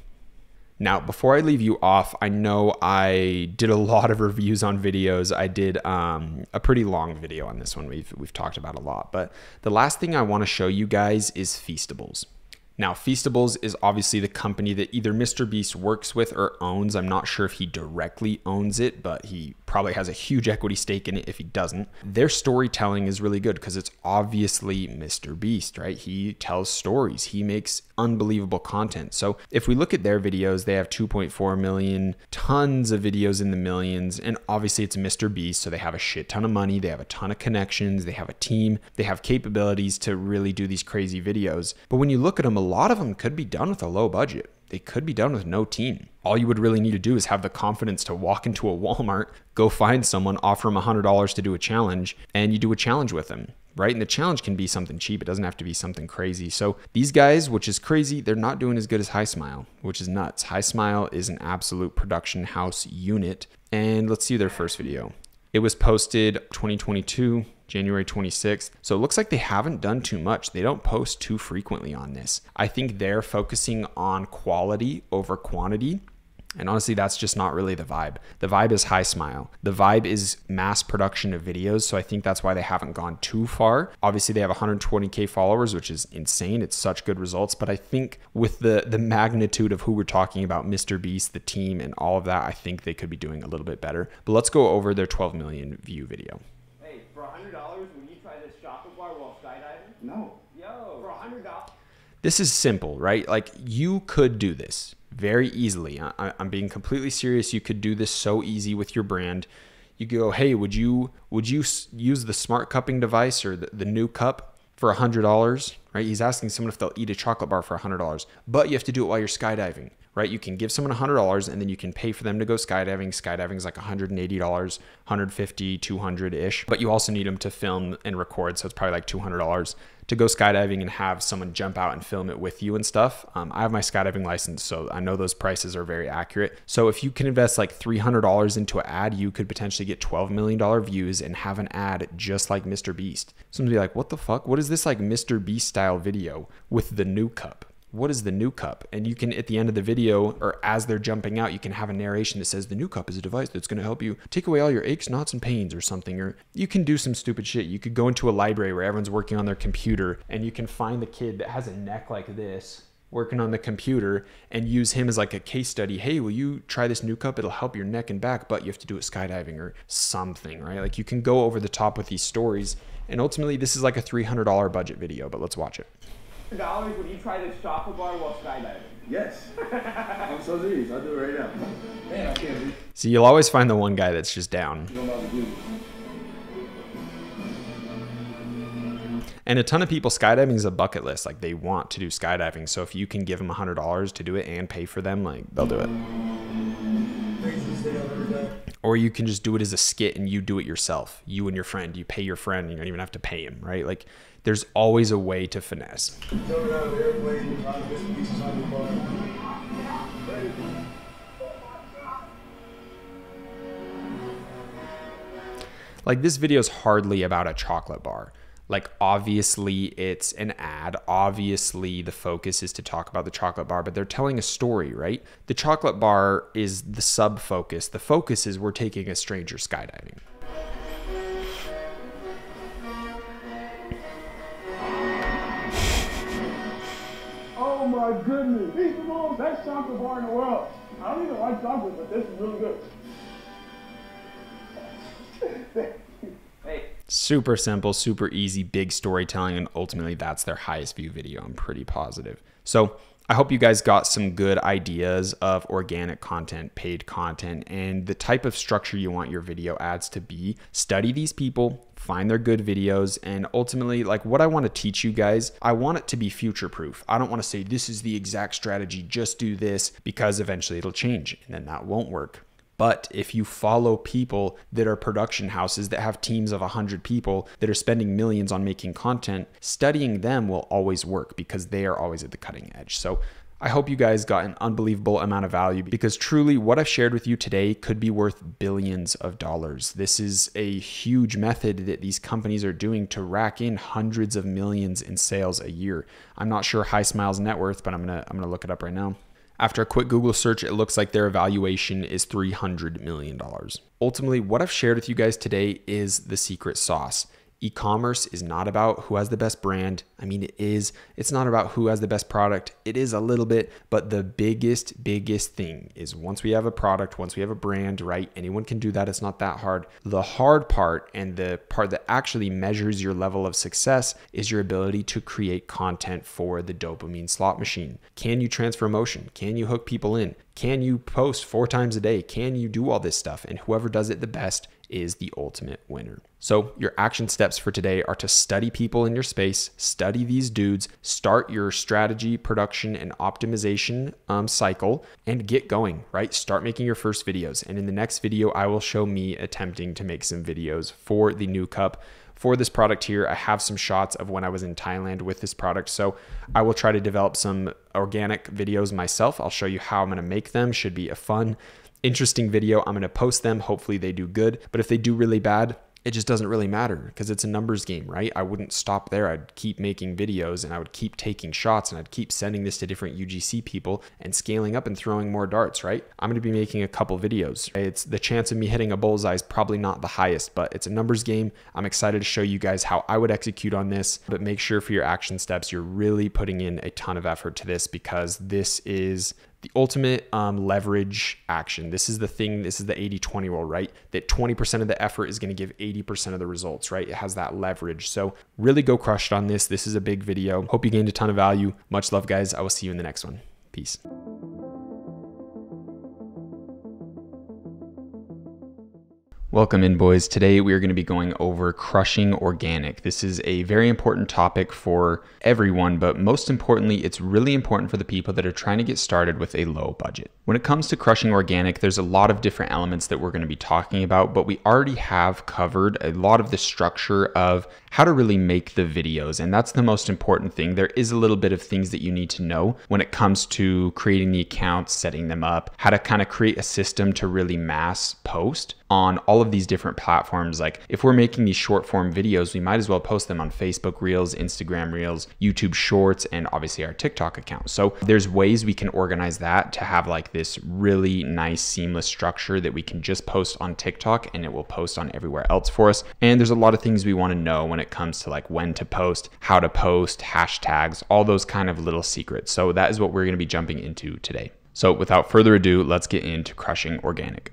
Now, before I leave you off, I know I did a lot of reviews on videos. I did a pretty long video on this one. We've talked about a lot. But the last thing I want to show you guys is Feastables. Now, Feastables is obviously the company that either Mr. Beast works with or owns. I'm not sure if he directly owns it, but he probably has a huge equity stake in it if he doesn't. Their storytelling is really good because it's obviously Mr. Beast, right? He tells stories. He makes unbelievable content. So if we look at their videos, they have 2.4 million, tons of videos in the millions, and obviously it's Mr. Beast, so they have a shit ton of money, they have a ton of connections, they have a team, they have capabilities to really do these crazy videos. But when you look at them, a lot of them could be done with a low budget. They could be done with no team. All you would really need to do is have the confidence to walk into a Walmart, go find someone, offer them $100 to do a challenge, and you do a challenge with them, right? And the challenge can be something cheap. It doesn't have to be something crazy. So these guys, which is crazy, they're not doing as good as High Smile, which is nuts. High Smile is an absolute production house unit. And let's see their first video. It was posted 2022, January 26th. So it looks like they haven't done too much. They don't post too frequently on this. I think they're focusing on quality over quantity. And honestly, that's just not really the vibe. The vibe is High Smile. The vibe is mass production of videos. So I think that's why they haven't gone too far. Obviously, they have 120K followers, which is insane. It's such good results. But I think with the magnitude of who we're talking about, Mr. Beast, the team, and all of that, I think they could be doing a little bit better. But let's go over their 12 million view video. Hey, for $100, would you try this chocolate bar while skydiving? No. Yo, for $100. This is simple, right? Like, you could do this very easily. I'm being completely serious. You could do this so easy with your brand. You go, hey, would you use the smart cupping device or the new cup for $100, right? He's asking someone if they'll eat a chocolate bar for $100, but you have to do it while you're skydiving, right? You can give someone $100 and then you can pay for them to go skydiving. Skydiving is like $180, $150, $200-ish, but you also need them to film and record. So it's probably like $200 to go skydiving and have someone jump out and film it with you and stuff. I have my skydiving license, so I know those prices are very accurate. So if you can invest like $300 into an ad, you could potentially get $12 million views and have an ad just like Mr. Beast. Someone's be like, what the fuck? What is this like Mr. Beast style video with the new cup? What is the new cup? And you can, at the end of the video, or as they're jumping out, you can have a narration that says the new cup is a device that's going to help you take away all your aches, knots, and pains or something. Or you can do some stupid shit. You could go into a library where everyone's working on their computer and you can find the kid that has a neck like this working on the computer and use him as like a case study. Hey, will you try this new cup? It'll help your neck and back, but you have to do it skydiving or something, right? Like, you can go over the top with these stories. And ultimately, this is like a $300 budget video, but let's watch it. $100, would you try this chocolate bar while skydiving? Yes. I'm so serious. I'll do it right now. Man, I can't believe. See, you'll always find the one guy that's just down. And a ton of people, skydiving is a bucket list. Like, they want to do skydiving. So if you can give them $100 to do it and pay for them, like, they'll do it. Or you can just do it as a skit and you do it yourself. You and your friend, you pay your friend, you don't even have to pay him, right? Like there's always a way to finesse. Like this video is hardly about a chocolate bar. Like obviously it's an ad. Obviously the focus is to talk about the chocolate bar, but they're telling a story, right? The chocolate bar is the sub focus. The focus is we're taking a stranger skydiving. Oh my goodness, this is the most best chocolate bar in the world. I don't even like chocolate, but this is really good. Hey. Super simple, super easy, big storytelling, and ultimately that's their highest view video. I'm pretty positive. So I hope you guys got some good ideas of organic content, paid content, and the type of structure you want your video ads to be. Study these people, find their good videos, and ultimately, like what I want to teach you guys, I want it to be future proof. I don't want to say this is the exact strategy, just do this, because eventually it'll change and then that won't work. But if you follow people that are production houses that have teams of 100 people that are spending millions on making content, studying them will always work because they are always at the cutting edge. So I hope you guys got an unbelievable amount of value because truly what I've shared with you today could be worth billions of dollars. This is a huge method that these companies are doing to rack in hundreds of millions in sales a year. I'm not sure High Smile's net worth, but I'm gonna look it up right now. After a quick Google search, it looks like their valuation is $300 million. Ultimately, what I've shared with you guys today is the secret sauce. E-commerce is not about who has the best brand. I mean, it is. It's not about who has the best product. It is a little bit, but the biggest thing is once we have a product, once we have a brand, right? Anyone can do that. It's not that hard. The hard part and the part that actually measures your level of success is your ability to create content for the dopamine slot machine. Can you transfer emotion? Can you hook people in? Can you post 4 times a day? Can you do all this stuff? And whoever does it the best is the ultimate winner. So your action steps for today are to study people in your space, study these dudes, start your strategy, production, and optimization cycle, and get going, right? Start making your first videos. And in the next video, I will show me attempting to make some videos for the new cup. For this product here, I have some shots of when I was in Thailand with this product. So I will try to develop some organic videos myself. I'll show you how I'm gonna make them. Should be a fun, interesting video. I'm gonna post them. Hopefully they do good. But if they do really bad, it just doesn't really matter because it's a numbers game, right? I wouldn't stop there. I'd keep making videos and I would keep taking shots and I'd keep sending this to different UGC people and scaling up and throwing more darts, right? I'm going to be making a couple videos. It's the chance of me hitting a bullseye is probably not the highest, but it's a numbers game. I'm excited to show you guys how I would execute on this, but make sure for your action steps, you're really putting in a ton of effort to this because this is the ultimate leverage action. This is the thing, this is the 80-20 rule, right? That 20% of the effort is going to give 80% of the results, right? It has that leverage. So really go crush it on this. This is a big video. Hope you gained a ton of value. Much love, guys. I will see you in the next one. Peace. Welcome in, boys. Today we are going to be going over crushing organic. This is a very important topic for everyone, but most importantly, it's really important for the people that are trying to get started with a low budget. When it comes to crushing organic, there's a lot of different elements that we're going to be talking about, but we already have covered a lot of the structure of how to really make the videos, and that's the most important thing. There is a little bit of things that you need to know when it comes to creating the accounts, setting them up, how to kind of create a system to really mass post on all of these different platforms. Like if we're making these short form videos, we might as well post them on Facebook Reels, Instagram Reels, YouTube Shorts, and obviously our TikTok account. So there's ways we can organize that to have like this really nice seamless structure that we can just post on TikTok and it will post on everywhere else for us. And there's a lot of things we want to know when it comes to like when to post, how to post, hashtags, all those kind of little secrets. So that is what we're going to be jumping into today. So without further ado, let's get into crushing organic.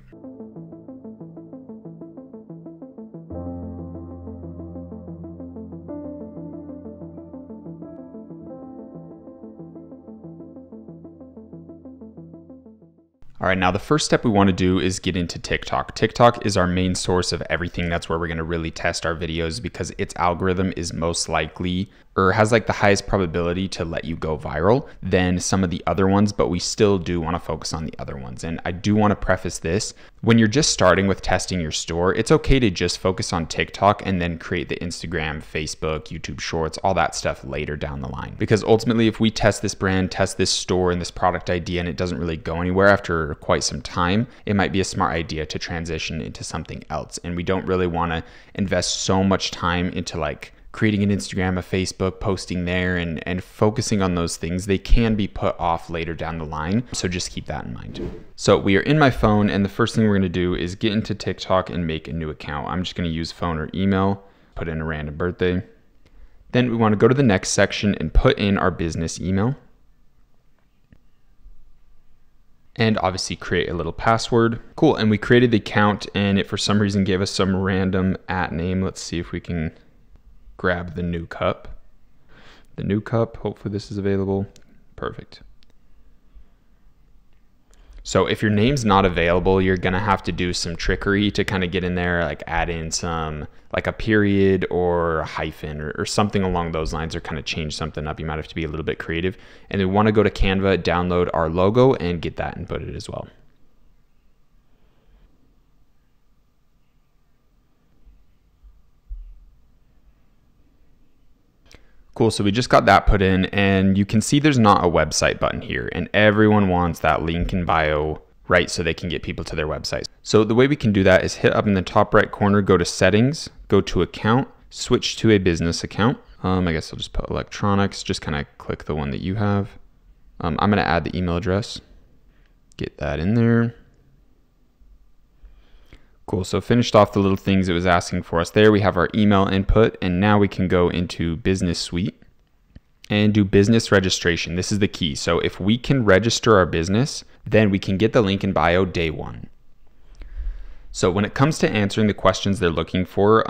All right, now the first step we want to do is get into TikTok. TikTok is our main source of everything. That's where we're going to really test our videos because its algorithm is most likely or has like the highest probability to let you go viral than some of the other ones, but we still do want to focus on the other ones. And I do want to preface this. When you're just starting with testing your store, it's okay to just focus on TikTok and then create the Instagram, Facebook, YouTube Shorts, all that stuff later down the line. Because ultimately, if we test this brand, test this store and this product idea, and it doesn't really go anywhere after quite some time, it might be a smart idea to transition into something else. And we don't really want to invest so much time into like creating an Instagram, a Facebook, posting there, and focusing on those things. They can be put off later down the line. So just keep that in mind. So we are in my phone, and the first thing we're gonna do is get into TikTok and make a new account. I'm just gonna use phone or email, put in a random birthday. Then we wanna go to the next section and put in our business email. And obviously create a little password. Cool, and we created the account, and it for some reason gave us some random @ name. Let's see if we can grab the new cup. The new cup, hopefully this is available. Perfect. So if your name's not available, you're gonna have to do some trickery to kind of get in there, like add in some, like a period or a hyphen or something along those lines, or kind of change something up. You might have to be a little bit creative. And we wanna go to Canva, download our logo and get that inputted as well. Cool, so we just got that put in, and you can see there's not a website button here, and everyone wants that link in bio, right, so they can get people to their website. So the way we can do that is hit up in the top right corner, go to settings, go to account, switch to a business account. I guess I'll just put electronics, just kind of click the one that you have. I'm gonna add the email address, get that in there. Cool, so finished off the little things it was asking for us there. We have our email input, and now we can go into Business Suite and do business registration. This is the key. So if we can register our business, then we can get the link in bio day one. So when it comes to answering the questions they're looking for,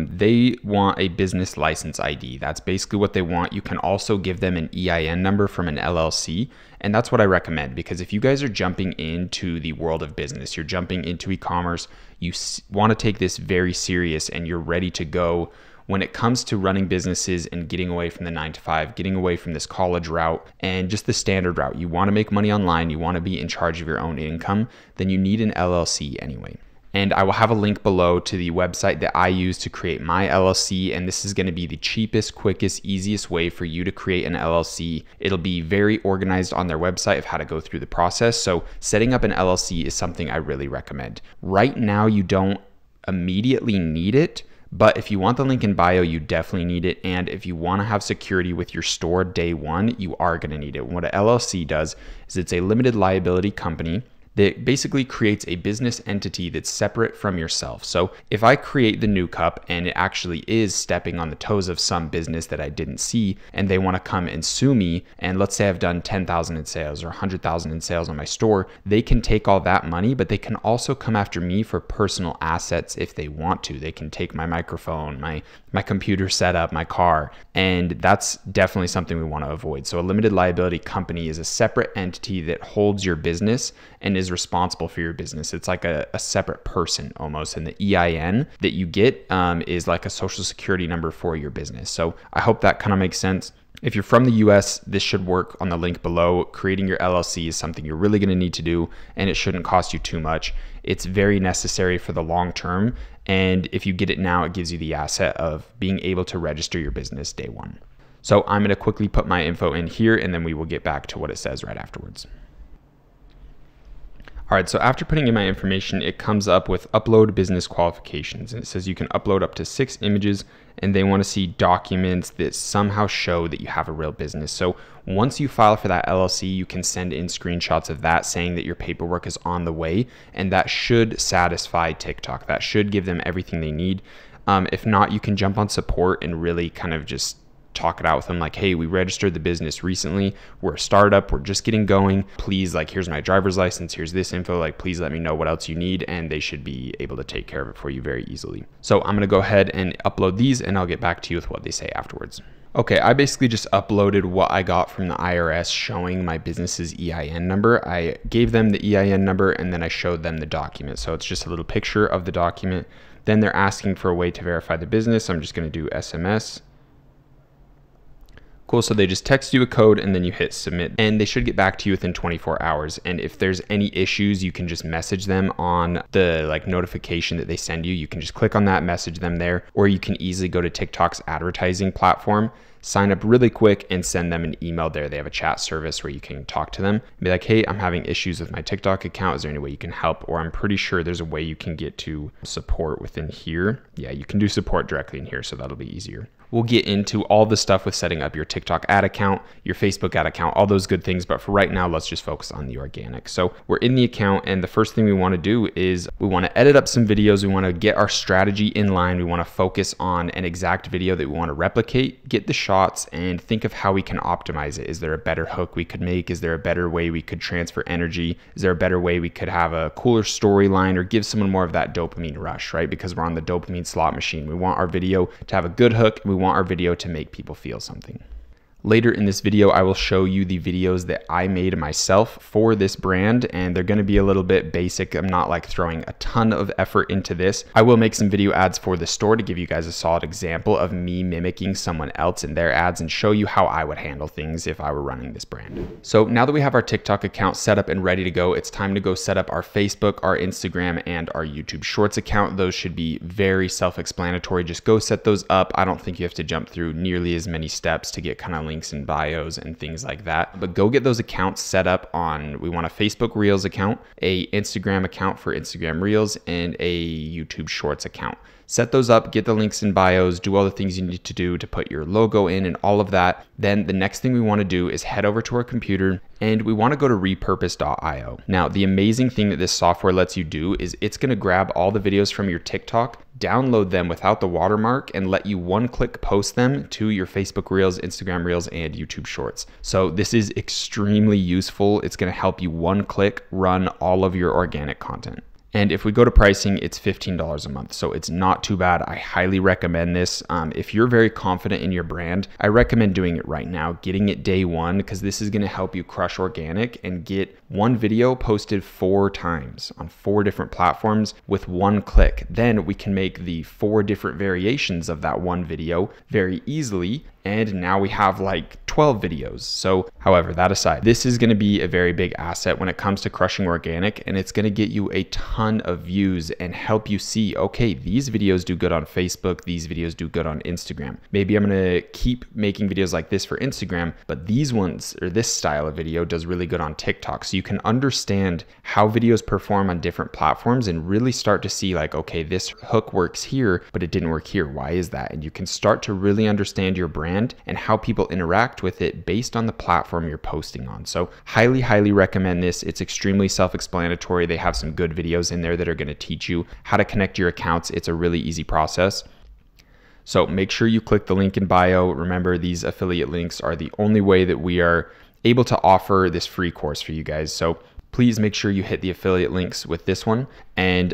they want a business license ID. That's basically what they want. You can also give them an EIN number from an LLC. And that's what I recommend, because if you guys are jumping into the world of business, you're jumping into e-commerce, you want to take this very serious and you're ready to go when it comes to running businesses and getting away from the 9-to-5, getting away from this college route and just the standard route. You want to make money online, you want to be in charge of your own income, then you need an LLC anyway. And I will have a link below to the website that I use to create my LLC. And this is going to be the cheapest, quickest, easiest way for you to create an LLC. It'll be very organized on their website of how to go through the process. So setting up an LLC is something I really recommend. Right now, you don't immediately need it, but if you want the link in bio, you definitely need it. And if you want to have security with your store day one, you are going to need it. What an LLC does is it's a limited liability company that basically creates a business entity that's separate from yourself. So if I create the new cup and it actually is stepping on the toes of some business that I didn't see, and they want to come and sue me, and let's say I've done 10,000 in sales or 100,000 in sales on my store, they can take all that money, but they can also come after me for personal assets if they want to. They can take my microphone, my computer setup, my car, and that's definitely something we want to avoid. So a limited liability company is a separate entity that holds your business and is responsible for your business. It's like a separate person almost, and the EIN that you get is like a social security number for your business. So I hope that kind of makes sense. If you're from the US, this should work on the link below. Creating your LLC is something you're really going to need to do, and it shouldn't cost you too much. It's very necessary for the long term, and if you get it now, it gives you the asset of being able to register your business day one. So I'm going to quickly put my info in here, and then we will get back to what it says right afterwards. All right, so after putting in my information, it comes up with upload business qualifications, and it says you can upload up to 6 images, and they want to see documents that somehow show that you have a real business. So once you file for that LLC, you can send in screenshots of that saying that your paperwork is on the way, and that should satisfy TikTok. That should give them everything they need. If not, you can jump on support and really kind of just talk it out with them, like, hey, we registered the business recently, we're a startup, we're just getting going, please, like, here's my driver's license, here's this info, like, please let me know what else you need, and they should be able to take care of it for you very easily. So I'm going to go ahead and upload these, and I'll get back to you with what they say afterwards. Okay, I basically just uploaded what I got from the IRS showing my business's EIN number. I gave them the EIN number, and then I showed them the document. So it's just a little picture of the document. Then they're asking for a way to verify the business. I'm just going to do SMS. Cool, so they just text you a code and then you hit submit, and they should get back to you within 24 hours. And if there's any issues, you can just message them on the notification that they send you. You can just click on that, message them there, or you can easily go to TikTok's advertising platform, sign up really quick and send them an email there. They have a chat service where you can talk to them and be like, hey, I'm having issues with my TikTok account. Is there any way you can help? Or I'm pretty sure there's a way you can get to support within here. Yeah, you can do support directly in here, so that'll be easier. We'll get into all the stuff with setting up your TikTok ad account, your Facebook ad account, all those good things. But for right now, let's just focus on the organic. So we're in the account, and the first thing we want to do is we want to edit up some videos. We want to get our strategy in line. We want to focus on an exact video that we want to replicate, get the shots, and think of how we can optimize it. Is there a better hook we could make? Is there a better way we could transfer energy? Is there a better way we could have a cooler storyline or give someone more of that dopamine rush, right? Because we're on the dopamine slot machine. We want our video to have a good hook. We want our video to make people feel something. Later in this video, I will show you the videos that I made myself for this brand, and they're going to be a little bit basic. I'm not like throwing a ton of effort into this. I will make some video ads for the store to give you guys a solid example of me mimicking someone else in their ads and show you how I would handle things if I were running this brand. So now that we have our TikTok account set up and ready to go, it's time to go set up our Facebook, our Instagram, and our YouTube Shorts account. Those should be very self-explanatory. Just go set those up. I don't think you have to jump through nearly as many steps to get kind of links and bios and things like that. But go get those accounts set up on, we want a Facebook Reels account, a Instagram account for Instagram Reels, and a YouTube Shorts account. Set those up, get the links and bios, do all the things you need to do to put your logo in and all of that. Then the next thing we want to do is head over to our computer and we want to go to repurpose.io. Now, the amazing thing that this software lets you do is it's going to grab all the videos from your TikTok, download them without the watermark, and let you one-click post them to your Facebook Reels, Instagram Reels, and YouTube Shorts. So this is extremely useful. It's going to help you one-click run all of your organic content. And if we go to pricing, it's $15 a month. So it's not too bad. I highly recommend this. If you're very confident in your brand, I recommend doing it right now, getting it day one, because this is going to help you crush organic and get one video posted 4 times on 4 different platforms with one click. Then we can make the 4 different variations of that one video very easily. And now we have like 12 videos. So, however, that aside, this is going to be a very big asset when it comes to crushing organic, and it's going to get you a ton of views and help you see, okay, these videos do good on Facebook, these videos do good on Instagram. Maybe I'm going to keep making videos like this for Instagram, but these ones or this style of video does really good on TikTok. So you can understand how videos perform on different platforms and really start to see like, okay, this hook works here, but it didn't work here. Why is that? And you can start to really understand your brand and how people interact with it based on the platform you're posting on. So highly, highly recommend this. It's extremely self-explanatory. They have some good videos in there that are going to teach you how to connect your accounts. It's a really easy process. So make sure you click the link in bio. Remember, these affiliate links are the only way that we are able to offer this free course for you guys. So please make sure you hit the affiliate links with this one and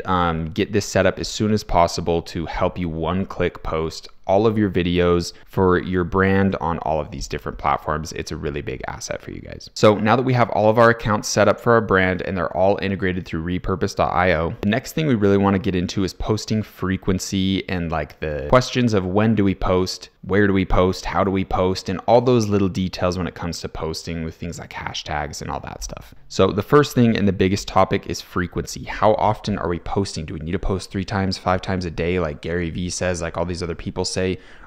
get this set up as soon as possible to help you one-click post all of your videos for your brand on all of these different platforms. It's a really big asset for you guys. So now that we have all of our accounts set up for our brand and they're all integrated through repurpose.io, the next thing we really want to get into is posting frequency and like the questions of when do we post, where do we post, how do we post, and all those little details when it comes to posting with things like hashtags and all that stuff. So the first thing and the biggest topic is frequency. How often are we posting? Do we need to post 3 times, 5 times a day like Gary Vee says, like all these other people say?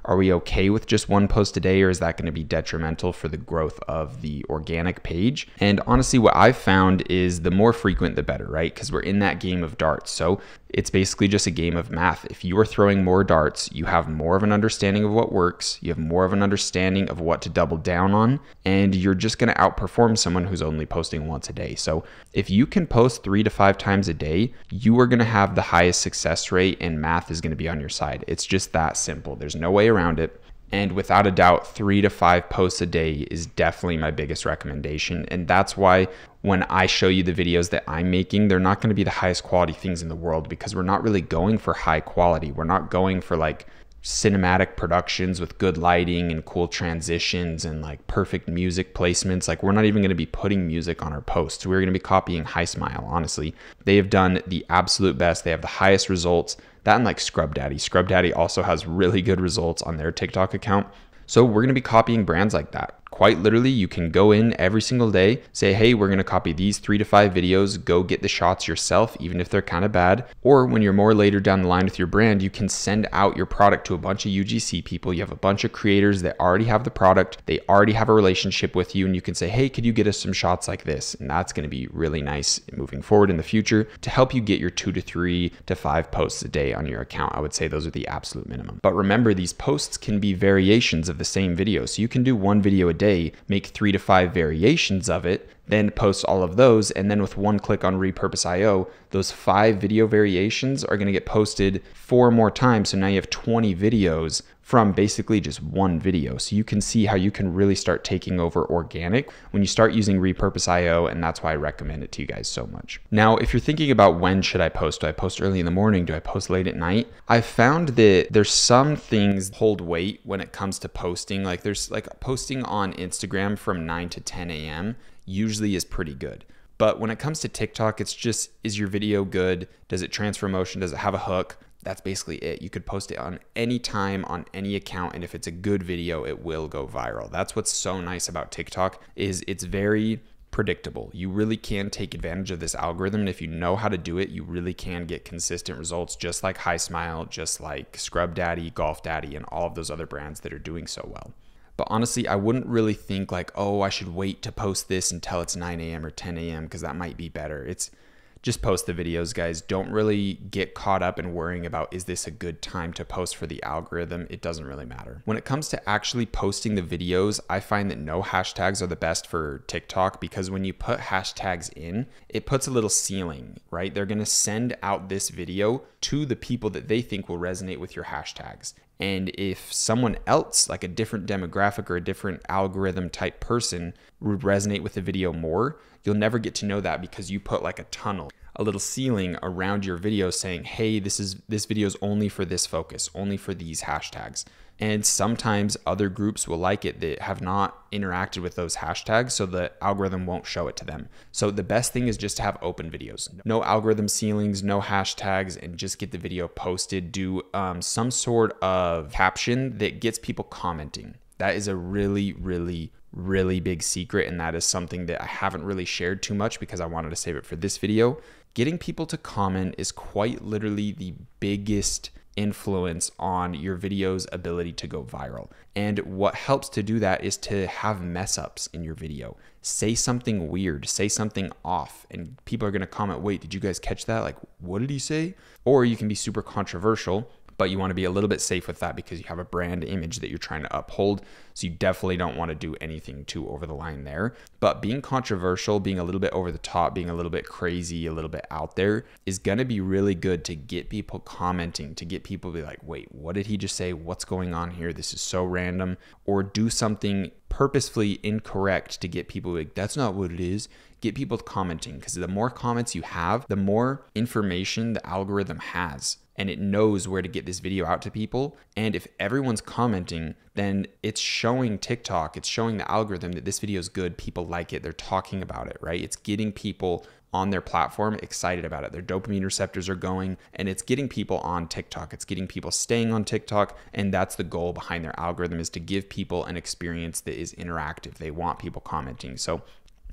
Are we okay with just 1 post a day, or is that going to be detrimental for the growth of the organic page? And honestly, what I've found is the more frequent, the better, right? Because we're in that game of darts. So it's basically just a game of math. If you are throwing more darts, you have more of an understanding of what works, you have more of an understanding of what to double down on, and you're just going to outperform someone who's only posting once a day. So if you can post 3 to 5 times a day, you are going to have the highest success rate, and math is going to be on your side. It's just that simple. There's no way around it. And without a doubt, 3 to 5 posts a day is definitely my biggest recommendation. And that's why when I show you the videos that I'm making, they're not going to be the highest quality things in the world, because we're not really going for high quality. We're not going for like cinematic productions with good lighting and cool transitions and like perfect music placements. Like, we're not even going to be putting music on our posts. We're going to be copying Hi Smile. Honestly, they have done the absolute best. They have the highest results. That and like Scrub Daddy. Scrub Daddy also has really good results on their TikTok account. So we're going to be copying brands like that. Quite literally, you can go in every single day, say, hey, we're going to copy these 3 to 5 videos, go get the shots yourself, even if they're kind of bad. Or when you're more later down the line with your brand, you can send out your product to a bunch of UGC people. You have a bunch of creators that already have the product. They already have a relationship with you, and you can say, hey, could you get us some shots like this? And that's going to be really nice moving forward in the future to help you get your 2 to 3 to 5 posts a day on your account. I would say those are the absolute minimum. But remember, these posts can be variations of the same video. So you can do 1 video a day, make 3 to 5 variations of it, then post all of those, and then with 1 click on Repurpose.io, those 5 video variations are going to get posted 4 more times. So now you have 20 videos from basically just 1 video. So you can see how you can really start taking over organic when you start using Repurpose.io, and that's why I recommend it to you guys so much. Now, if you're thinking about when should I post, do I post early in the morning? Do I post late at night? I've found that there's some things hold weight when it comes to posting. Like there's like posting on Instagram from 9 to 10 a.m. usually is pretty good. But when it comes to TikTok, it's just, is your video good? Does it transfer motion? Does it have a hook? That's basically it. You could post it on any time, on any account, and if it's a good video, it will go viral. That's what's so nice about TikTok, is it's very predictable. You really can take advantage of this algorithm, and if you know how to do it, you really can get consistent results, just like High Smile, just like Scrub Daddy, Golf Daddy, and all of those other brands that are doing so well. But honestly, I wouldn't really think like, oh, I should wait to post this until it's 9 a.m. or 10 a.m. because that might be better. It's just post the videos, guys. Don't really get caught up in worrying about, is this a good time to post for the algorithm? It doesn't really matter. When it comes to actually posting the videos, I find that no hashtags are the best for TikTok, because when you put hashtags in, it puts a little ceiling, right? They're going to send out this video to the people that they think will resonate with your hashtags. And if someone else, like a different demographic or a different algorithm type person, would resonate with the video more, you'll never get to know that, because you put like a tunnel, a little ceiling around your video saying, hey, this video is only for this focus, only for these hashtags. And sometimes other groups will like it that have not interacted with those hashtags, so the algorithm won't show it to them. So the best thing is just to have open videos. No algorithm ceilings, no hashtags, and just get the video posted. Do some sort of caption that gets people commenting. That is a really, really, really big secret, and that is something that I haven't really shared too much because I wanted to save it for this video. Getting people to comment is quite literally the biggest influence on your video's ability to go viral. And what helps to do that is to have mess ups in your video. Say something weird, say something off, and people are going to comment, wait, did you guys catch that? Like, what did he say? Or you can be super controversial, but you want to be a little bit safe with that because you have a brand image that you're trying to uphold. So you definitely don't want to do anything too over the line there. But being controversial, being a little bit over the top, being a little bit crazy, a little bit out there is going to be really good to get people commenting, to get people to be like, wait, what did he just say? What's going on here? This is so random. Or do something purposefully incorrect to get people like, that's not what it is. Get people commenting, because the more comments you have, the more information the algorithm has, and it knows where to get this video out to people. And if everyone's commenting, then it's showing TikTok, it's showing the algorithm that this video is good, people like it, they're talking about it, right? It's getting people on their platform excited about it. Their dopamine receptors are going, and it's getting people on TikTok. It's getting people staying on TikTok, and that's the goal behind their algorithm, is to give people an experience that is interactive. They want people commenting. So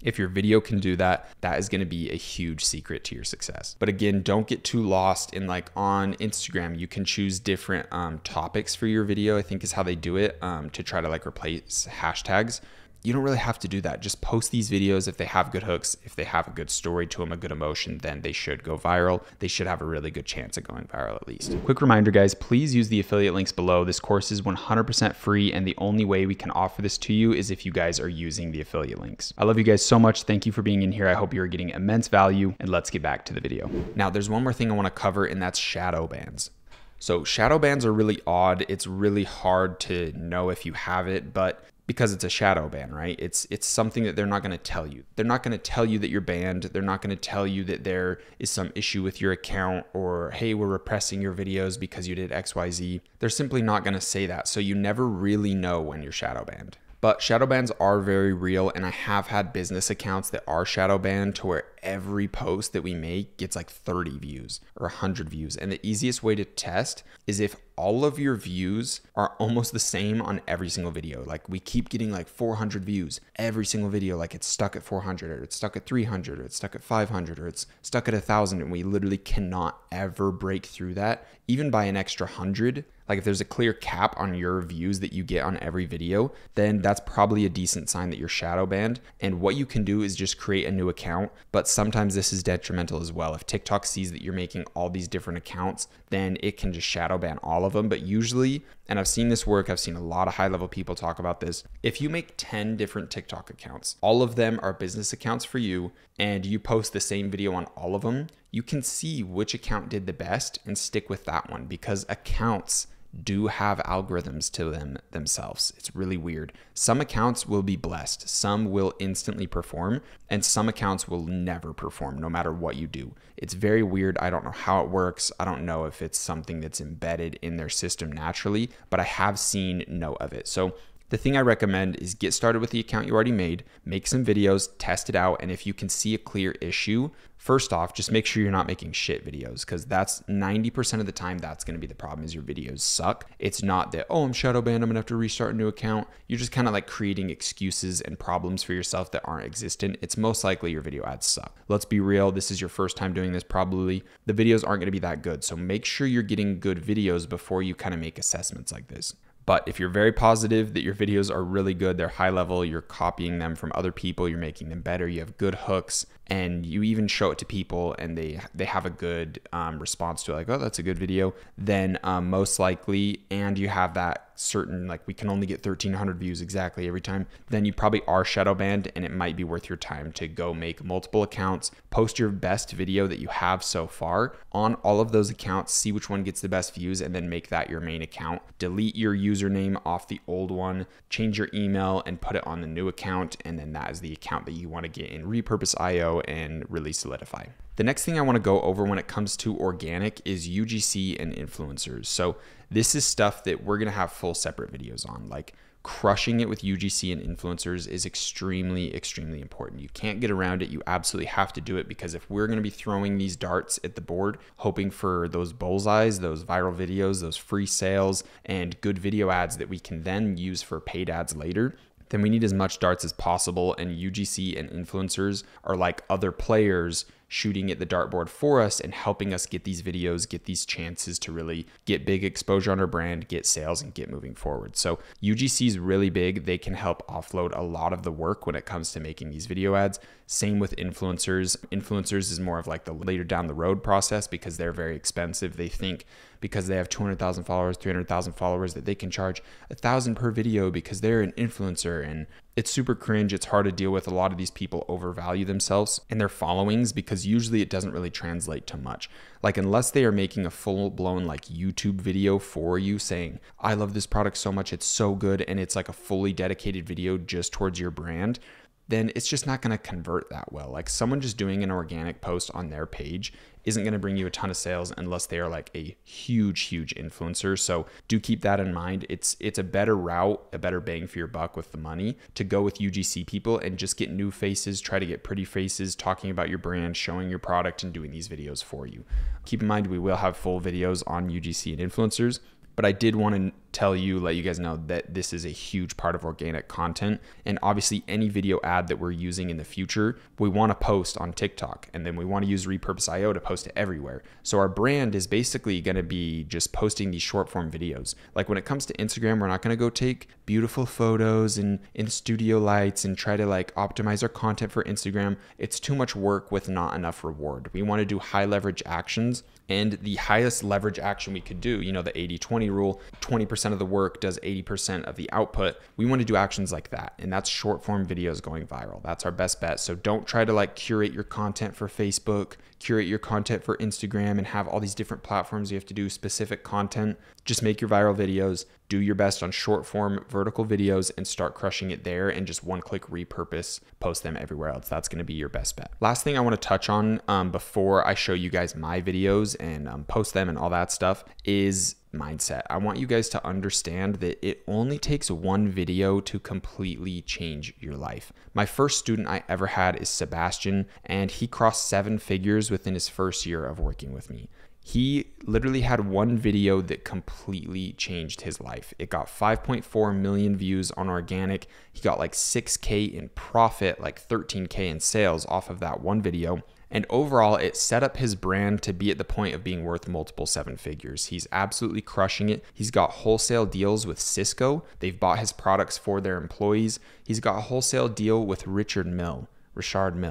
if your video can do that, that is going to be a huge secret to your success. But again, don't get too lost in, like, on Instagram, you can choose different topics for your video, I think is how they do it, to try to like replace hashtags. You don't really have to do that. Just post these videos. If they have good hooks, if they have a good story to them, a good emotion, then they should go viral. They should have a really good chance of going viral at least. Quick reminder, guys, please use the affiliate links below. This course is 100% free, and the only way we can offer this to you is if you guys are using the affiliate links. I love you guys so much. Thank you for being in here. I hope you're getting immense value, and let's get back to the video. Now, there's one more thing I want to cover, and that's shadow bans. So shadow bans are really odd. It's really hard to know if you have it, but because it's a shadow ban, right? It's something that they're not going to tell you. They're not going to tell you that you're banned. They're not going to tell you that there is some issue with your account, or, hey, we're repressing your videos because you did XYZ. They're simply not going to say that. So you never really know when you're shadow banned. But shadow bans are very real, and I have had business accounts that are shadow banned to where every post that we make gets like 30 views or 100 views. And the easiest way to test is if all of your views are almost the same on every single video. Like we keep getting like 400 views every single video, like it's stuck at 400 or it's stuck at 300 or it's stuck at 500 or it's stuck at 1,000, and we literally cannot ever break through that, even by an extra 100. Like if there's a clear cap on your views that you get on every video, then that's probably a decent sign that you're shadow banned. And what you can do is just create a new account. But sometimes this is detrimental as well. If TikTok sees that you're making all these different accounts, then it can just shadow ban all of them. But usually, and I've seen this work, I've seen a lot of high level people talk about this. If you make 10 different TikTok accounts, all of them are business accounts for you, and you post the same video on all of them, you can see which account did the best and stick with that one, because accounts do have algorithms to them themselves. It's really weird. Some accounts will be blessed, some will instantly perform, and some accounts will never perform no matter what you do. It's very weird. I don't know how it works. I don't know if it's something that's embedded in their system naturally, but I have seen no of it. So the thing I recommend is get started with the account you already made, make some videos, test it out, and if you can see a clear issue, first off, just make sure you're not making shit videos, because that's 90% of the time that's going to be the problem, is your videos suck. It's not that, oh, I'm shadow banned, I'm going to have to restart a new account. You're just kind of like creating excuses and problems for yourself that aren't existent. It's most likely your video ads suck. Let's be real. This is your first time doing this probably. The videos aren't going to be that good. So make sure you're getting good videos before you kind of make assessments like this. But if you're very positive that your videos are really good, they're high level, you're copying them from other people, you're making them better, you have good hooks, and you even show it to people and they have a good response to it, like, oh, that's a good video, then most likely, and you have that certain, like, we can only get 1,300 views exactly every time, then you probably are shadow banned, and it might be worth your time to go make multiple accounts, post your best video that you have so far on all of those accounts, see which one gets the best views, and then make that your main account. Delete your username off the old one, change your email and put it on the new account, and then that is the account that you want to get in Repurpose.io and really solidify. The next thing I want to go over when it comes to organic is UGC and influencers. So this is stuff that we're going to have full separate videos on. Like, crushing it with UGC and influencers is extremely, extremely important. You can't get around it. You absolutely have to do it, because if we're going to be throwing these darts at the board, hoping for those bullseyes, those viral videos, those free sales, and good video ads that we can then use for paid ads later, then we need as much darts as possible. And UGC and influencers are like other players shooting at the dartboard for us and helping us get these videos, get these chances to really get big exposure on our brand, get sales, and get moving forward. So UGC is really big. They can help offload a lot of the work when it comes to making these video ads. Same with influencers. Influencers is more of like the later down the road process, because they're very expensive. They think because they have 200,000 followers, 300,000 followers, that they can charge 1,000 per video because they're an influencer, and it's super cringe. It's hard to deal with. A lot of these people overvalue themselves and their followings, because usually it doesn't really translate to much. Like, unless they are making a full-blown like YouTube video for you saying, I love this product so much, it's so good, and it's like a fully dedicated video just towards your brand, then it's just not going to convert that well. Like, someone just doing an organic post on their page isn't going to bring you a ton of sales unless they are like a huge influencer. So do keep that in mind. It's a better route, a better bang for your buck with the money, to go with UGC people and just get new faces, try to get pretty faces talking about your brand, showing your product, and doing these videos for you. Keep in mind, we will have full videos on UGC and influencers, but I did want to let you guys know that this is a huge part of organic content. And obviously any video ad that we're using in the future, we want to post on TikTok, and then we want to use Repurpose.io to post it everywhere. So our brand is basically going to be just posting these short form videos. Like, when it comes to Instagram, we're not going to go take beautiful photos and in studio lights and try to like optimize our content for Instagram. It's too much work with not enough reward. We want to do high leverage actions, and the highest leverage action we could do, you know, the 80-20 rule, 20% of the work does 80% of the output. We want to do actions like that, and that's short form videos going viral. That's our best bet. So don't try to like curate your content for Facebook, curate your content for Instagram, and have all these different platforms you have to do specific content. Just make your viral videos, do your best on short form vertical videos, and start crushing it there, and just one click repurpose, post them everywhere else. That's going to be your best bet. Last thing I want to touch on before I show you guys my videos and post them and all that stuff is mindset. I want you guys to understand that it only takes one video to completely change your life. My first student I ever had is Sebastian, and he crossed 7 figures within his first year of working with me. He literally had one video that completely changed his life. It got 5.4 million views on organic. He got like 6K in profit, like 13K in sales off of that one video. And overall, it set up his brand to be at the point of being worth multiple 7 figures. He's absolutely crushing it. He's got wholesale deals with Cisco. They've bought his products for their employees. He's got a wholesale deal with Richard Mille,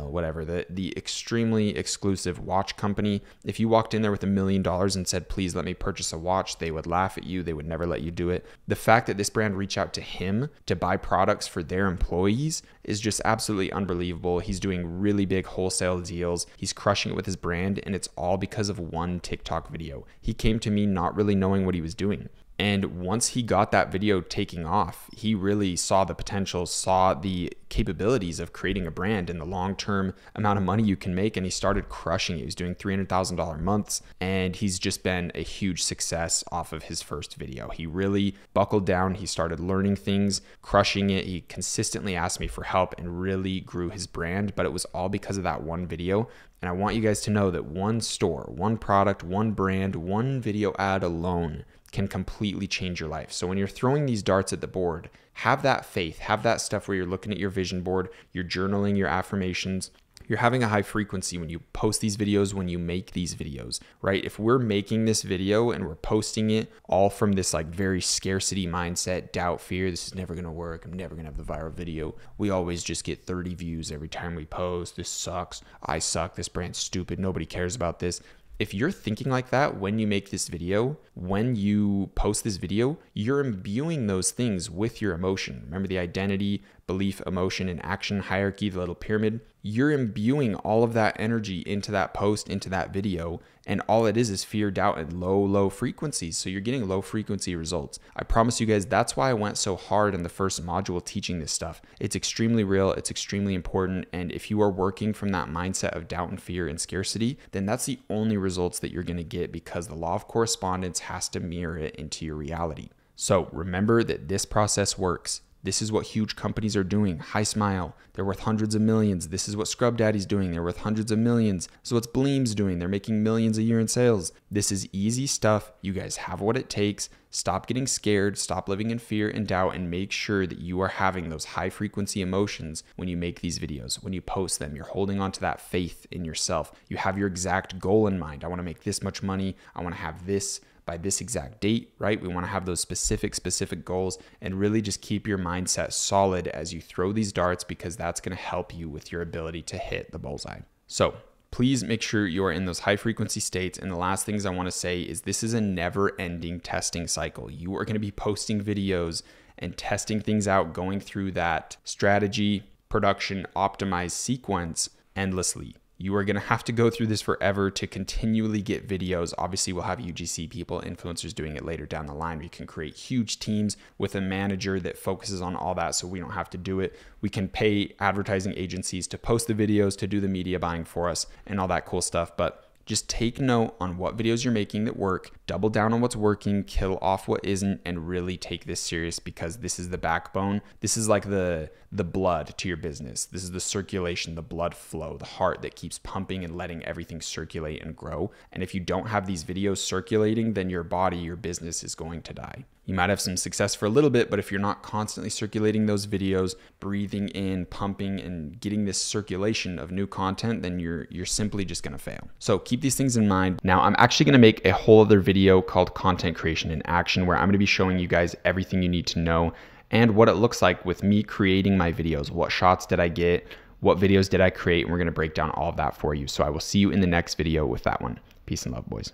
whatever, the extremely exclusive watch company. If you walked in there with $1 million and said, please let me purchase a watch, they would laugh at you. They would never let you do it. The fact that this brand reached out to him to buy products for their employees is just absolutely unbelievable. He's doing really big wholesale deals. He's crushing it with his brand, and it's all because of one TikTok video. He came to me not really knowing what he was doing. And once he got that video taking off, he really saw the potential, saw the capabilities of creating a brand and the long-term amount of money you can make. And he started crushing it. He was doing $300,000 months, and he's just been a huge success off of his first video. He really buckled down. He started learning things, crushing it. He consistently asked me for help and really grew his brand, but it was all because of that one video. And I want you guys to know that one store, one product, one brand, one video ad alone can completely change your life. So when you're throwing these darts at the board, have that faith, have that stuff where you're looking at your vision board, you're journaling your affirmations, you're having a high frequency when you post these videos, when you make these videos, right? If we're making this video and we're posting it all from this like very scarcity mindset, doubt, fear, this is never going to work, I'm never going to have the viral video, we always just get 30 views every time we post, this sucks, I suck, this brand's stupid, nobody cares about this. If you're thinking like that when you make this video, when you post this video, you're imbuing those things with your emotion. Remember the identity, belief, emotion, and action hierarchy, the little pyramid? You're imbuing all of that energy into that post, into that video, and all it is fear, doubt, and low frequencies. So you're getting low frequency results. I promise you guys, that's why I went so hard in the first module teaching this stuff. It's extremely real, it's extremely important, and if you are working from that mindset of doubt and fear and scarcity, then that's the only results that you're gonna get, because the law of correspondence has to mirror it into your reality. So remember that this process works. This is what huge companies are doing. Hi Smile, they're worth hundreds of millions. This is what Scrub Daddy's doing. They're worth hundreds of millions. This is what Bleem's doing. They're making millions a year in sales. This is easy stuff. You guys have what it takes. Stop getting scared. Stop living in fear and doubt, and make sure that you are having those high frequency emotions when you make these videos, when you post them. You're holding on to that faith in yourself. You have your exact goal in mind. I want to make this much money. I want to have this by this exact date, right? We want to have those specific goals, and really just keep your mindset solid as you throw these darts, because that's going to help you with your ability to hit the bullseye. So please make sure you are in those high frequency states. And the last things I want to say is this is a never ending testing cycle. You are going to be posting videos and testing things out, going through that strategy, production, optimized sequence endlessly. You are going to have to go through this forever to continually get videos. Obviously, we'll have UGC people, influencers doing it later down the line. We can create huge teams with a manager that focuses on all that, so we don't have to do it. We can pay advertising agencies to post the videos, to do the media buying for us, and all that cool stuff. But just take note on what videos you're making that work, double down on what's working, kill off what isn't, and really take this serious, because this is the backbone. This is like the blood to your business. This is the circulation, the blood flow, the heart that keeps pumping and letting everything circulate and grow. And if you don't have these videos circulating, then your body, your business is going to die. You might have some success for a little bit, but if you're not constantly circulating those videos, breathing in, pumping, and getting this circulation of new content, then you're simply just gonna fail. So keep these things in mind. Now, I'm actually gonna make a whole other video called Content Creation in Action, where I'm gonna be showing you guys everything you need to know and what it looks like with me creating my videos. What shots did I get? What videos did I create? And we're gonna break down all of that for you. So I will see you in the next video with that one. Peace and love, boys.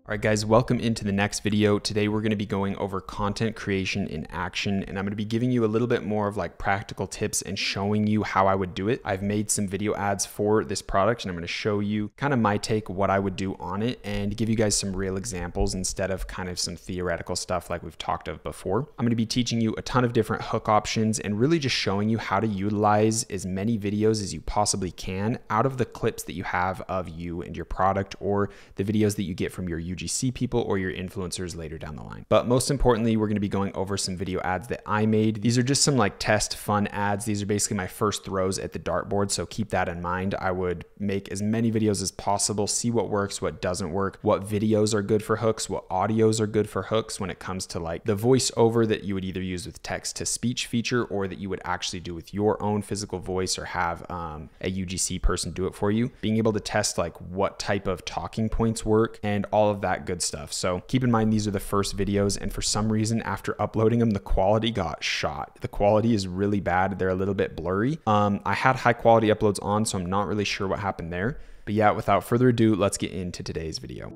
All All right, guys, welcome into the next video. Today, we're going to be going over content creation in action, and I'm going to be giving you a little bit more of like practical tips and showing you how I would do it. I've made some video ads for this product, and I'm going to show you kind of my take, what I would do on it, and give you guys some real examples instead of kind of some theoretical stuff like we've talked of before. I'm going to be teaching you a ton of different hook options and really just showing you how to utilize as many videos as you possibly can out of the clips that you have of you and your product, or the videos that you get from your UGC people or your influencers later down the line. But most importantly, we're going to be going over some video ads that I made. These are just some like test fun ads. These are basically my first throws at the dartboard, so keep that in mind. I would make as many videos as possible, see what works, what doesn't work, what videos are good for hooks, what audios are good for hooks when it comes to like the voiceover that you would either use with text to speech feature or that you would actually do with your own physical voice or have a UGC person do it for you. Being able to test like what type of talking points work and all of that good stuff. So keep in mind, these are the first videos, and for some reason after uploading them, the quality got shot. The quality is really bad. They're a little bit blurry. I had high quality uploads on, so I'm not really sure what happened there. But yeah, without further ado, let's get into today's video.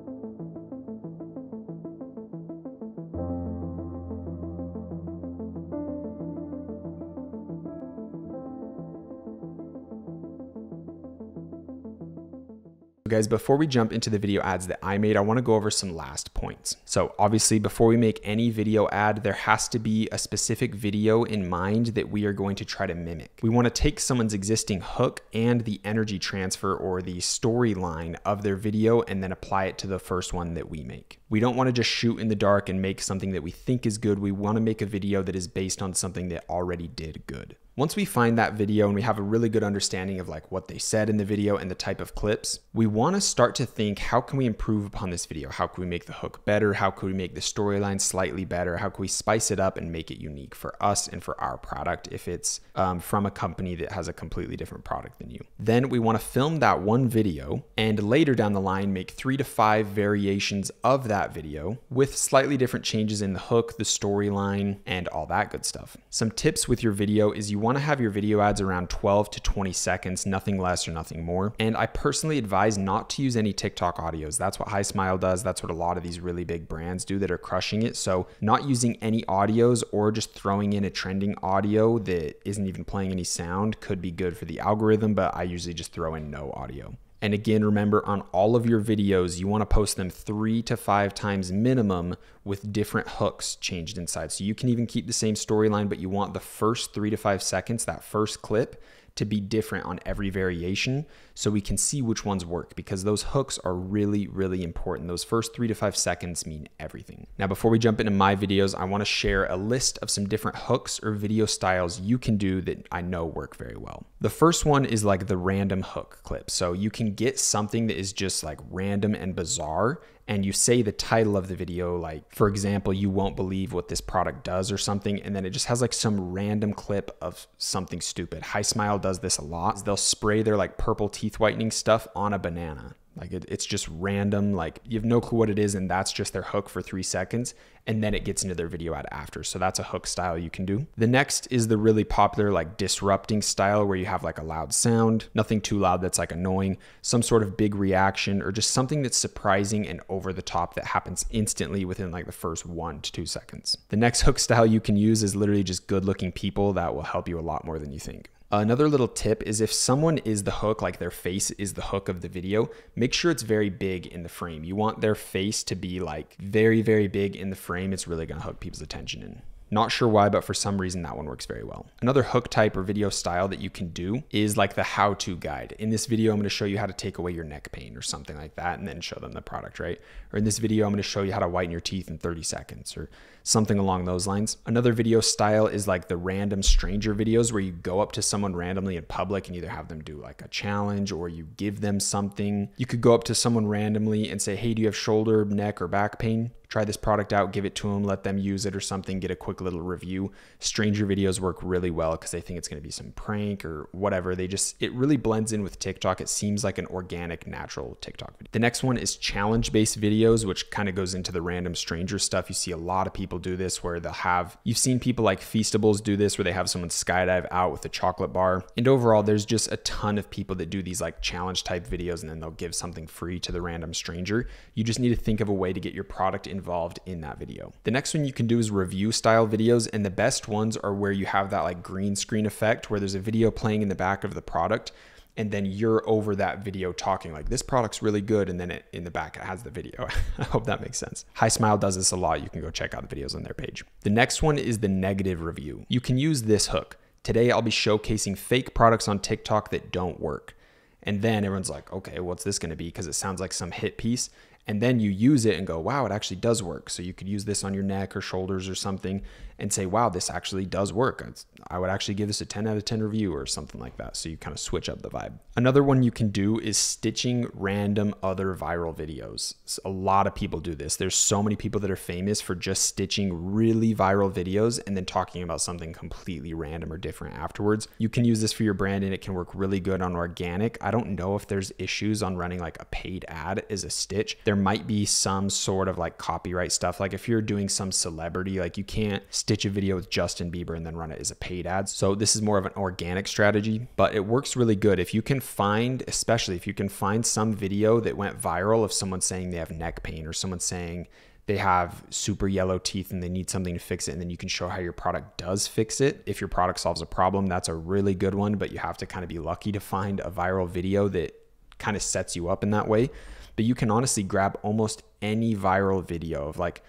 Guys, before we jump into the video ads that I made, I want to go over some last points. So obviously, before we make any video ad, there has to be a specific video in mind that we are going to try to mimic. We want to take someone's existing hook and the energy transfer or the storyline of their video and then apply it to the first one that we make. We don't want to just shoot in the dark and make something that we think is good. We want to make a video that is based on something that already did good. Once we find that video and we have a really good understanding of like what they said in the video and the type of clips, we want to start to think, how can we improve upon this video? How can we make the hook better? How can we make the storyline slightly better? How can we spice it up and make it unique for us and for our product if it's from a company that has a completely different product than you? Then we want to film that one video and later down the line make 3 to 5 variations of that video with slightly different changes in the hook, the storyline, and all that good stuff. Some tips with your video is you want to have your video ads around 12 to 20 seconds, nothing less or nothing more. And I personally advise not to use any TikTok audios. That's what High Smile does. That's what a lot of these really big brands do that are crushing it. So not using any audios or just throwing in a trending audio that isn't even playing any sound could be good for the algorithm, but I usually just throw in no audio. And again, remember, on all of your videos, you want to post them 3 to 5 times minimum with different hooks changed inside. So you can even keep the same storyline, but you want the first 3 to 5 seconds, that first clip, to be different on every variation so we can see which ones work, because those hooks are really, really important. Those first 3 to 5 seconds mean everything. Now, before we jump into my videos, I want to share a list of some different hooks or video styles you can do that I know work very well. The first one is like the random hook clip. So you can get something that is just like random and bizarre, and you say the title of the video, like, for example, you won't believe what this product does or something, and then it just has like some random clip of something stupid. High Smile does this a lot. They'll spray their like purple teeth whitening stuff on a banana. Like it's just random, like you have no clue what it is, and that's just their hook for 3 seconds, and then it gets into their video ad after. So that's a hook style you can do. The next is the really popular like disrupting style where you have like a loud sound, nothing too loud that's like annoying, some sort of big reaction, or just something that's surprising and over the top that happens instantly within like the first 1 to 2 seconds. The next hook style you can use is literally just good looking people. That will help you a lot more than you think. Another little tip is if someone is the hook, like their face is the hook of the video, make sure it's very big in the frame. You want their face to be like very, very big in the frame. It's really going to hook people's attention in. Not sure why, but for some reason that one works very well. Another hook type or video style that you can do is like the how-to guide. In this video, I'm going to show you how to take away your neck pain or something like that, and then show them the product, right? Or in this video, I'm going to show you how to whiten your teeth in 30 seconds or something along those lines. Another video style is like the random stranger videos where you go up to someone randomly in public and either have them do like a challenge or you give them something. You could go up to someone randomly and say, hey, do you have shoulder, neck, or back pain? Try this product out, give it to them, let them use it or something, get a quick little review. Stranger videos work really well because they think it's going to be some prank or whatever. It really blends in with TikTok. It seems like an organic, natural TikTok video. The next one is challenge-based videos, which kind of goes into the random stranger stuff. You see a lot of people people do this where they'll have, you've seen people like Feastables do this where they have someone skydive out with a chocolate bar. And overall, there's just a ton of people that do these like challenge type videos and then they'll give something free to the random stranger. You just need to think of a way to get your product involved in that video. The next one you can do is review style videos, and the best ones are where you have that like green screen effect where there's a video playing in the back of the product and then you're over that video talking like this product's really good, and then in the back it has the video. I hope that makes sense. Hi Smile does this a lot. You can go check out the videos on their page. The next one is the negative review. You can use this hook. Today I'll be showcasing fake products on TikTok that don't work. And then everyone's like, okay, what's this going to be? Because it sounds like some hit piece. And then you use it and go, wow, it actually does work. So you could use this on your neck or shoulders or something and say, wow, this actually does work. I would actually give this a 10 out of 10 review or something like that. So you kind of switch up the vibe. Another one you can do is stitching random other viral videos. So a lot of people do this. There's so many people that are famous for just stitching really viral videos and then talking about something completely random or different afterwards. You can use this for your brand and it can work really good on organic. I don't know if there's issues on running like a paid ad as a stitch. There might be some sort of like copyright stuff. Like if you're doing some celebrity, like you can't stitch a video with Justin Bieber and then run it as a paid ad. So this is more of an organic strategy, but it works really good. If you can find, especially if you can find some video that went viral of someone saying they have neck pain or someone saying they have super yellow teeth and they need something to fix it, and then you can show how your product does fix it. If your product solves a problem, that's a really good one, but you have to kind of be lucky to find a viral video that kind of sets you up in that way. But you can honestly grab almost any viral video of like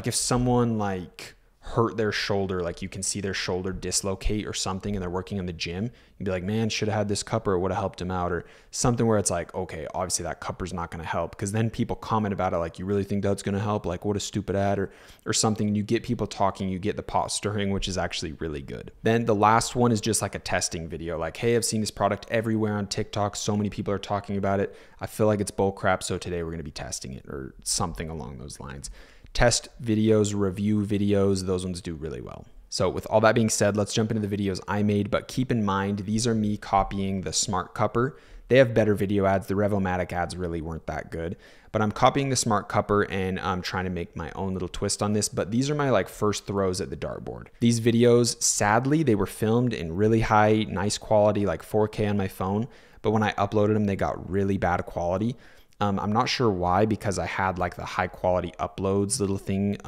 if someone like hurt their shoulder, like you can see their shoulder dislocate or something and they're working in the gym, you'd be like, man, should have had this cupper, it would have helped him out, or something where it's like, okay, obviously that cupper's not going to help, because then people comment about it like, you really think that's going to help? Like, what a stupid ad, or something. And you get people talking, you get the pot stirring, which is actually really good. Then the last one is just like a testing video, like, hey, I've seen this product everywhere on TikTok, so many people are talking about it, I feel like it's bull crap, so today we're going to be testing it, or something along those lines. Test videos, review videos, those ones do really well. So with all that being said, let's jump into the videos I made, but keep in mind, these are me copying the Smart Cupper. They have better video ads. The Revomatic ads really weren't that good, but I'm copying the Smart Cupper and I'm trying to make my own little twist on this, but these are my like first throws at the dartboard. These videos, sadly, they were filmed in really high, nice quality, like 4K on my phone, but when I uploaded them, they got really bad quality. I'm not sure why, because I had like the high quality uploads little thing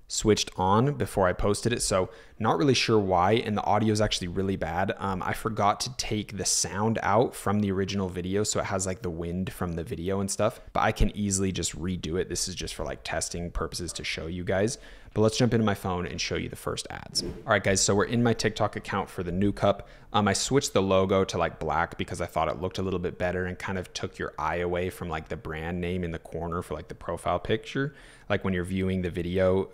switched on before I posted it. So not really sure why. And the audio is actually really bad. I forgot to take the sound out from the original video, so it has like the wind from the video and stuff, but I can easily just redo it. This is just for like testing purposes to show you guys. But let's jump into my phone and show you the first ads. All right, guys, so we're in my TikTok account for the new cup. I switched the logo to like black because I thought it looked a little bit better and kind of took your eye away from like the brand name in the corner for like the profile picture. Like when you're viewing the video,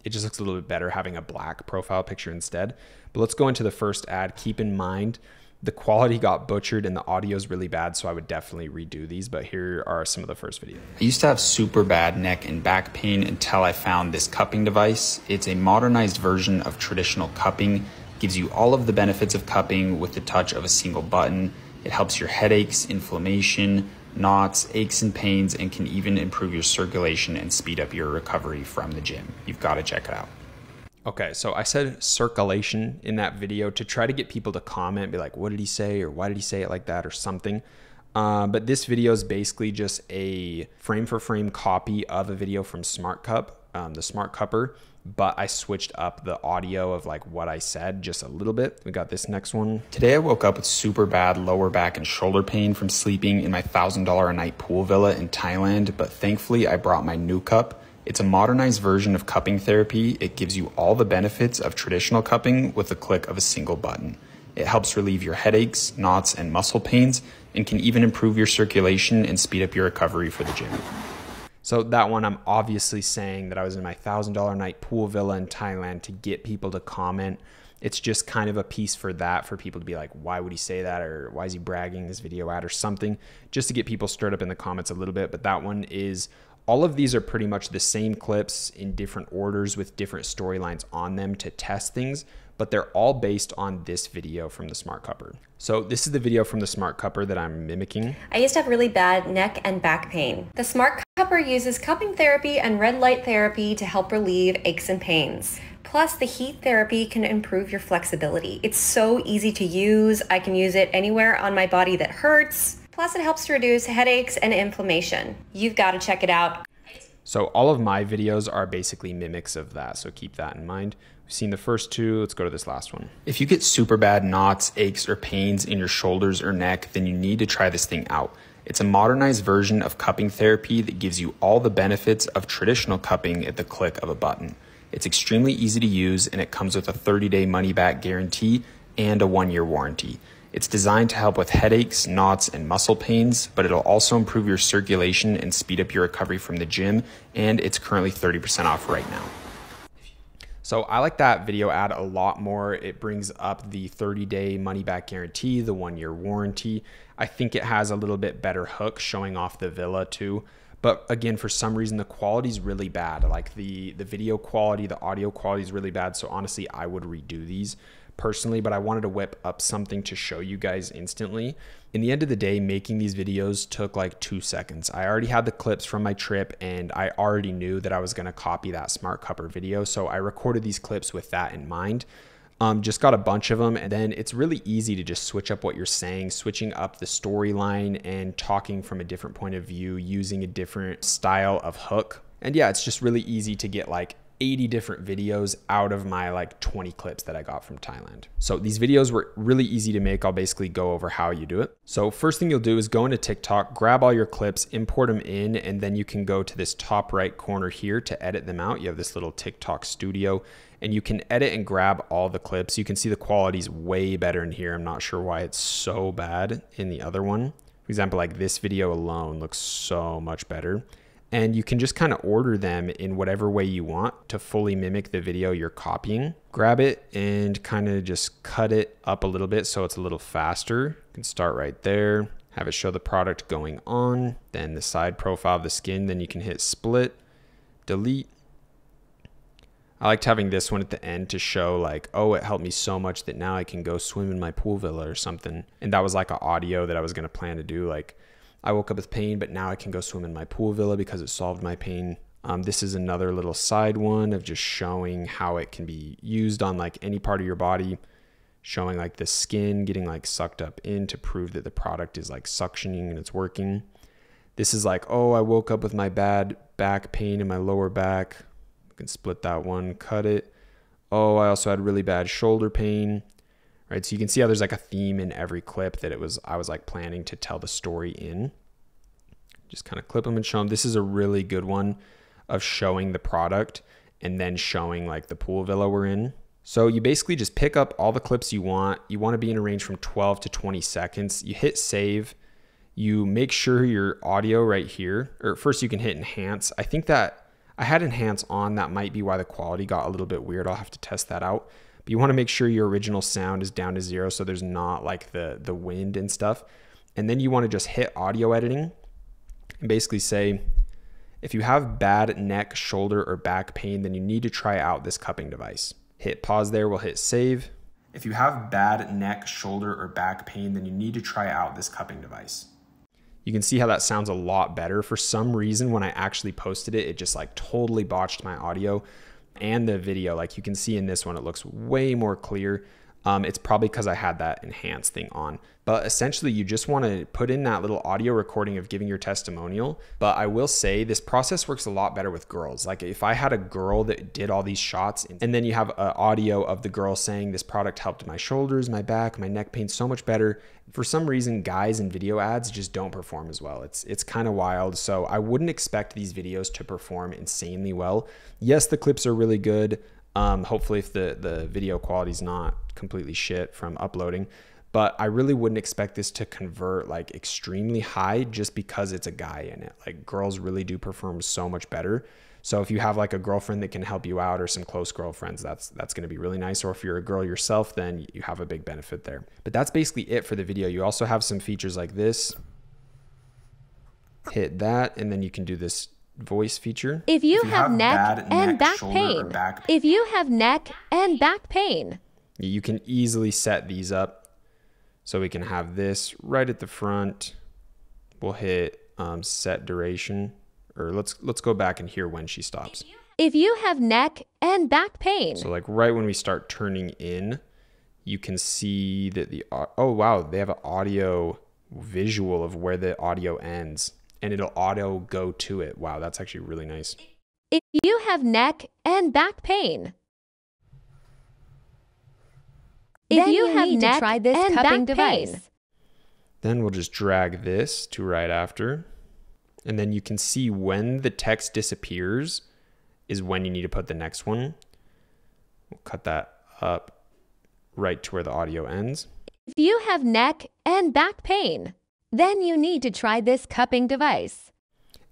it just looks a little bit better having a black profile picture instead. But let's go into the first ad. Keep in mind, the quality got butchered and the audio is really bad, so I would definitely redo these, but here are some of the first videos. I used to have super bad neck and back pain until I found this cupping device. It's a modernized version of traditional cupping. Gives you all of the benefits of cupping with the touch of a single button. It helps your headaches, inflammation, knots, aches and pains, and can even improve your circulation and speed up your recovery from the gym. You've got to check it out. Okay, so I said circulation in that video to try to get people to comment, be like, what did he say? Or why did he say it like that or something? But this video is basically just a frame for frame copy of a video from Smart Cup, the Smart Cupper, but I switched up the audio of like what I said just a little bit. We got this next one. Today I woke up with super bad lower back and shoulder pain from sleeping in my $1,000 a night pool villa in Thailand, but thankfully I brought my new cup. It's a modernized version of cupping therapy. It gives you all the benefits of traditional cupping with the click of a single button. It helps relieve your headaches, knots, and muscle pains, and can even improve your circulation and speed up your recovery for the gym. So that one, I'm obviously saying that I was in my $1,000 a night pool villa in Thailand to get people to comment. It's just kind of a piece for that, for people to be like, why would he say that? Or why is he bragging this video ad or something, just to get people stirred up in the comments a little bit. But that one is, all of these are pretty much the same clips in different orders with different storylines on them to test things, but they're all based on this video from the Smart Cupper. So this is the video from the Smart Cupper that I'm mimicking. I used to have really bad neck and back pain. The Smart Cup Cupper uses cupping therapy and red light therapy to help relieve aches and pains. Plus, the heat therapy can improve your flexibility. It's so easy to use. I can use it anywhere on my body that hurts. Plus, it helps to reduce headaches and inflammation. You've got to check it out. So all of my videos are basically mimics of that, so keep that in mind. We've seen the first two, let's go to this last one. If you get super bad knots, aches, or pains in your shoulders or neck, then you need to try this thing out. It's a modernized version of cupping therapy that gives you all the benefits of traditional cupping at the click of a button. It's extremely easy to use, and it comes with a 30-day money-back guarantee and a 1-year warranty. It's designed to help with headaches, knots, and muscle pains, but it'll also improve your circulation and speed up your recovery from the gym, and it's currently 30% off right now. So I like that video ad a lot more. It brings up the 30-day money-back guarantee, the 1-year warranty. I think it has a little bit better hook showing off the villa too. But again, for some reason, the quality is really bad. Like the video quality, the audio quality is really bad. So honestly, I would redo these personally, but I wanted to whip up something to show you guys instantly. In the end of the day, making these videos took like 2 seconds. I already had the clips from my trip, and I already knew that I was gonna copy that smart cupper video. So I recorded these clips with that in mind. Just got a bunch of them, and then it's really easy to just switch up what you're saying, switching up the storyline and talking from a different point of view, using a different style of hook. And yeah, it's just really easy to get like 80 different videos out of my like 20 clips that I got from Thailand. So these videos were really easy to make. I'll basically go over how you do it. So first thing you'll do is go into TikTok, grab all your clips, import them in, and then you can go to this top right corner here to edit them out. You have this little TikTok studio, and you can edit and grab all the clips. You can see the quality is way better in here. I'm not sure why it's so bad in the other one. For example, like this video alone looks so much better. And you can just kind of order them in whatever way you want to fully mimic the video you're copying. Grab it and kind of just cut it up a little bit so it's a little faster. You can start right there, have it show the product going on, then the side profile of the skin, then you can hit split, delete. I liked having this one at the end to show like, oh, it helped me so much that now I can go swim in my pool villa or something. And that was like an audio that I was gonna plan to do, like, I woke up with pain, but now I can go swim in my pool villa because it solved my pain. This is another little side one of just showing how it can be used on like any part of your body, showing like the skin getting like sucked up in to prove that the product is like suctioning and it's working. This is like, oh, I woke up with my bad back pain in my lower back. You can split that one, cut it. Oh, I also had really bad shoulder pain. Right, so you can see how there's like a theme in every clip that I was like planning to tell the story in. Just kind of clip them and show them. This is a really good one of showing the product and then showing like the pool villa we're in. So you basically just pick up all the clips you want. You want to be in a range from 12 to 20 seconds. You hit save. You make sure your audio right here, or first you can hit enhance. I think that I had enhance on. That might be why the quality got a little bit weird. I'll have to test that out. You want to make sure your original sound is down to 0 so there's not like the wind and stuff. And then you want to just hit audio editing and basically say, if you have bad neck, shoulder, or back pain, then you need to try out this cupping device. Hit pause there, we'll hit save. If you have bad neck, shoulder, or back pain, then you need to try out this cupping device. You can see how that sounds a lot better. For some reason, when I actually posted it, it just like totally botched my audio and the video. Like you can see in this one, it looks way more clear. It's probably because I had that enhance thing on. But essentially, you just want to put in that little audio recording of giving your testimonial. But I will say this process works a lot better with girls. Like if I had a girl that did all these shots and then you have an audio of the girl saying this product helped my shoulders, my back, my neck pain so much better. For some reason, guys in video ads just don't perform as well. It's kind of wild. So I wouldn't expect these videos to perform insanely well. Yes, the clips are really good. Hopefully if the video quality is not completely shit from uploading, but I really wouldn't expect this to convert like extremely high just because it's a guy in it. Like girls really do perform so much better. So if you have like a girlfriend that can help you out or some close girlfriends, that's going to be really nice. Or if you're a girl yourself, then you have a big benefit there. But that's basically it for the video. You also have some features like this. Hit that, and then you can do this voice feature. If you have neck and back pain. If you have neck and back pain. You can easily set these up. So we can have this right at the front. We'll hit set duration or let's go back and hear when she stops. If you have neck and back pain. So like right when we start turning in, you can see that oh wow, they have an audio visual of where the audio ends, and it'll auto go to it. Wow, that's actually really nice. If you have neck and back pain. If you have neck to try this and cupping device. Then we'll just drag this to right after. And then you can see when the text disappears is when you need to put the next one. We'll cut that up right to where the audio ends. If you have neck and back pain, then you need to try this cupping device.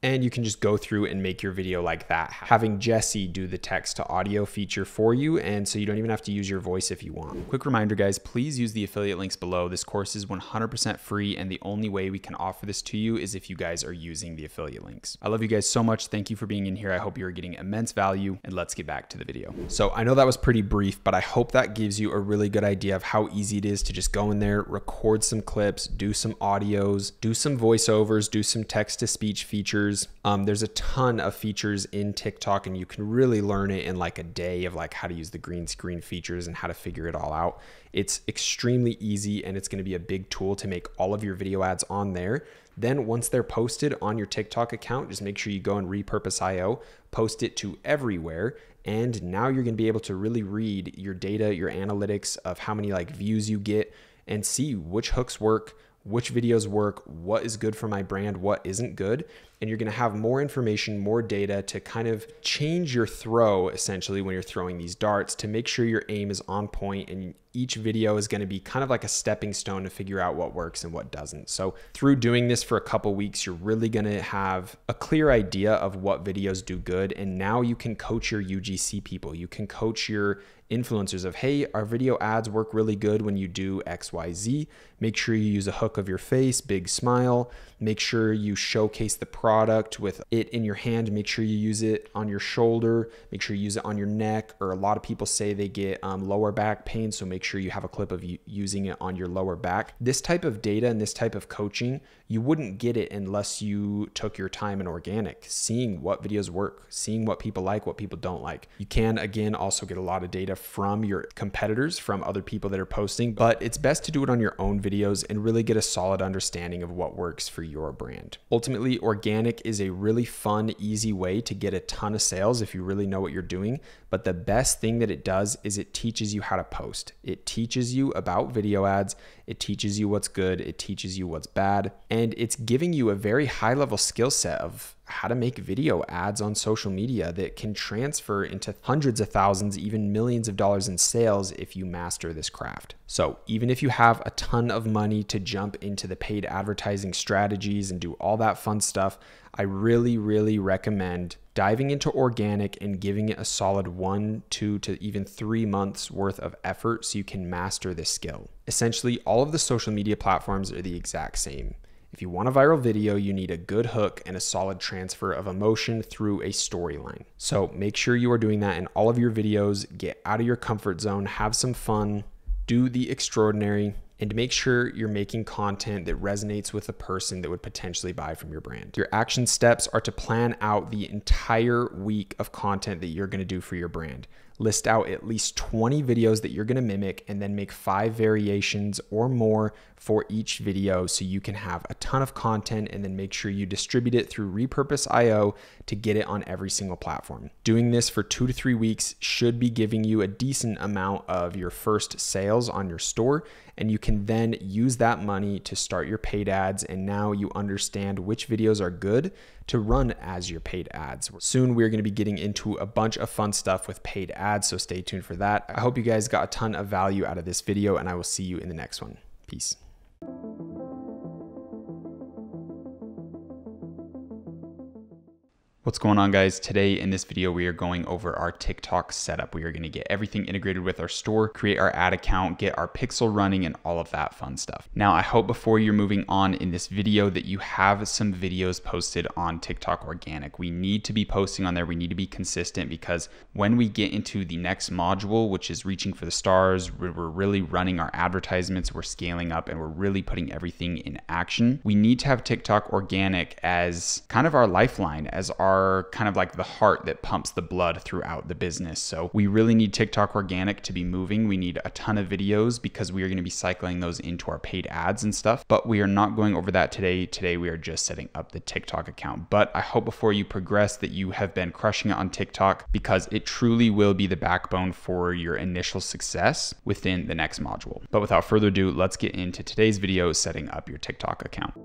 And you can just go through and make your video like that, having Jesse do the text to audio feature for you, and so you don't even have to use your voice if you want. Quick reminder guys, please use the affiliate links below. This course is 100% free, and the only way we can offer this to you is if you guys are using the affiliate links. I love you guys so much. Thank you for being in here. I hope you're getting immense value, and let's get back to the video. So I know that was pretty brief, but I hope that gives you a really good idea of how easy it is to just go in there, record some clips, do some audios, do some voiceovers, do some text-to-speech features. There's a ton of features in TikTok, and you can really learn it in like a day of like how to use the green screen features and how to figure it all out. It's extremely easy, and it's going to be a big tool to make all of your video ads on there. Then once they're posted on your TikTok account, just make sure you go and repurpose IO, post it to everywhere. And now you're going to be able to really read your data, your analytics of how many like views you get, and see which hooks work, which videos work, what is good for my brand, what isn't good. And you're going to have more information, more data to kind of change your throw essentially when you're throwing these darts to make sure your aim is on point, and each video is going to be kind of like a stepping stone to figure out what works and what doesn't. So through doing this for a couple weeks, you're really going to have a clear idea of what videos do good. And now you can coach your UGC people. You can coach your influencers of, hey, our video ads work really good when you do XYZ. Make sure you use a hook of your face, big smile. Make sure you showcase the product with it in your hand. Make sure you use it on your shoulder. Make sure you use it on your neck. Or a lot of people say they get lower back pain, so make sure you have a clip of you using it on your lower back. This type of data and this type of coaching, you wouldn't get it unless you took your time in organic, seeing what videos work, seeing what people like, what people don't like. You can, again, also get a lot of data from your competitors, from other people that are posting, but it's best to do it on your own videos and really get a solid understanding of what works for your brand. Ultimately, organic is a really fun, easy way to get a ton of sales if you really know what you're doing. But the best thing that it does is it teaches you how to post. It teaches you about video ads. It teaches you what's good. It teaches you what's bad. And it's giving you a very high level skill set of how to make video ads on social media that can transfer into hundreds of thousands, even millions of dollars in sales if you master this craft. So even if you have a ton of money to jump into the paid advertising strategies and do all that fun stuff, I really, really recommend diving into organic and giving it a solid 1, 2 to even 3 months worth of effort so you can master this skill. Essentially, all of the social media platforms are the exact same. If you want a viral video, you need a good hook and a solid transfer of emotion through a storyline. So make sure you are doing that in all of your videos. Get out of your comfort zone, have some fun, do the extraordinary, and make sure you're making content that resonates with a person that would potentially buy from your brand. Your action steps are to plan out the entire week of content that you're going to do for your brand. List out at least 20 videos that you're going to mimic, and then make 5 variations or more for each video so you can have a ton of content, and then make sure you distribute it through repurpose IO to get it on every single platform. Doing this for 2 to 3 weeks should be giving you a decent amount of your first sales on your store, and you can then use that money to start your paid ads. And now you understand which videos are good to run as your paid ads. Soon we're going to be getting into a bunch of fun stuff with paid ads, so stay tuned for that. I hope you guys got a ton of value out of this video, and I will see you in the next one. Peace. What's going on, guys? Today in this video, we are going over our TikTok setup. We are going to get everything integrated with our store, create our ad account, get our pixel running, and all of that fun stuff. Now, I hope before you're moving on in this video that you have some videos posted on TikTok Organic. We need to be posting on there. We need to be consistent because when we get into the next module, which is reaching for the stars, we're really running our advertisements, we're scaling up, and we're really putting everything in action. We need to have TikTok Organic as kind of our lifeline, as our kind of like the heart that pumps the blood throughout the business. So we really need TikTok Organic to be moving. We need a ton of videos because we are going to be cycling those into our paid ads and stuff, but we are not going over that today. Today, we are just setting up the TikTok account. But I hope before you progress that you have been crushing it on TikTok, because it truly will be the backbone for your initial success within the next module. But without further ado, let's get into today's video, setting up your TikTok account.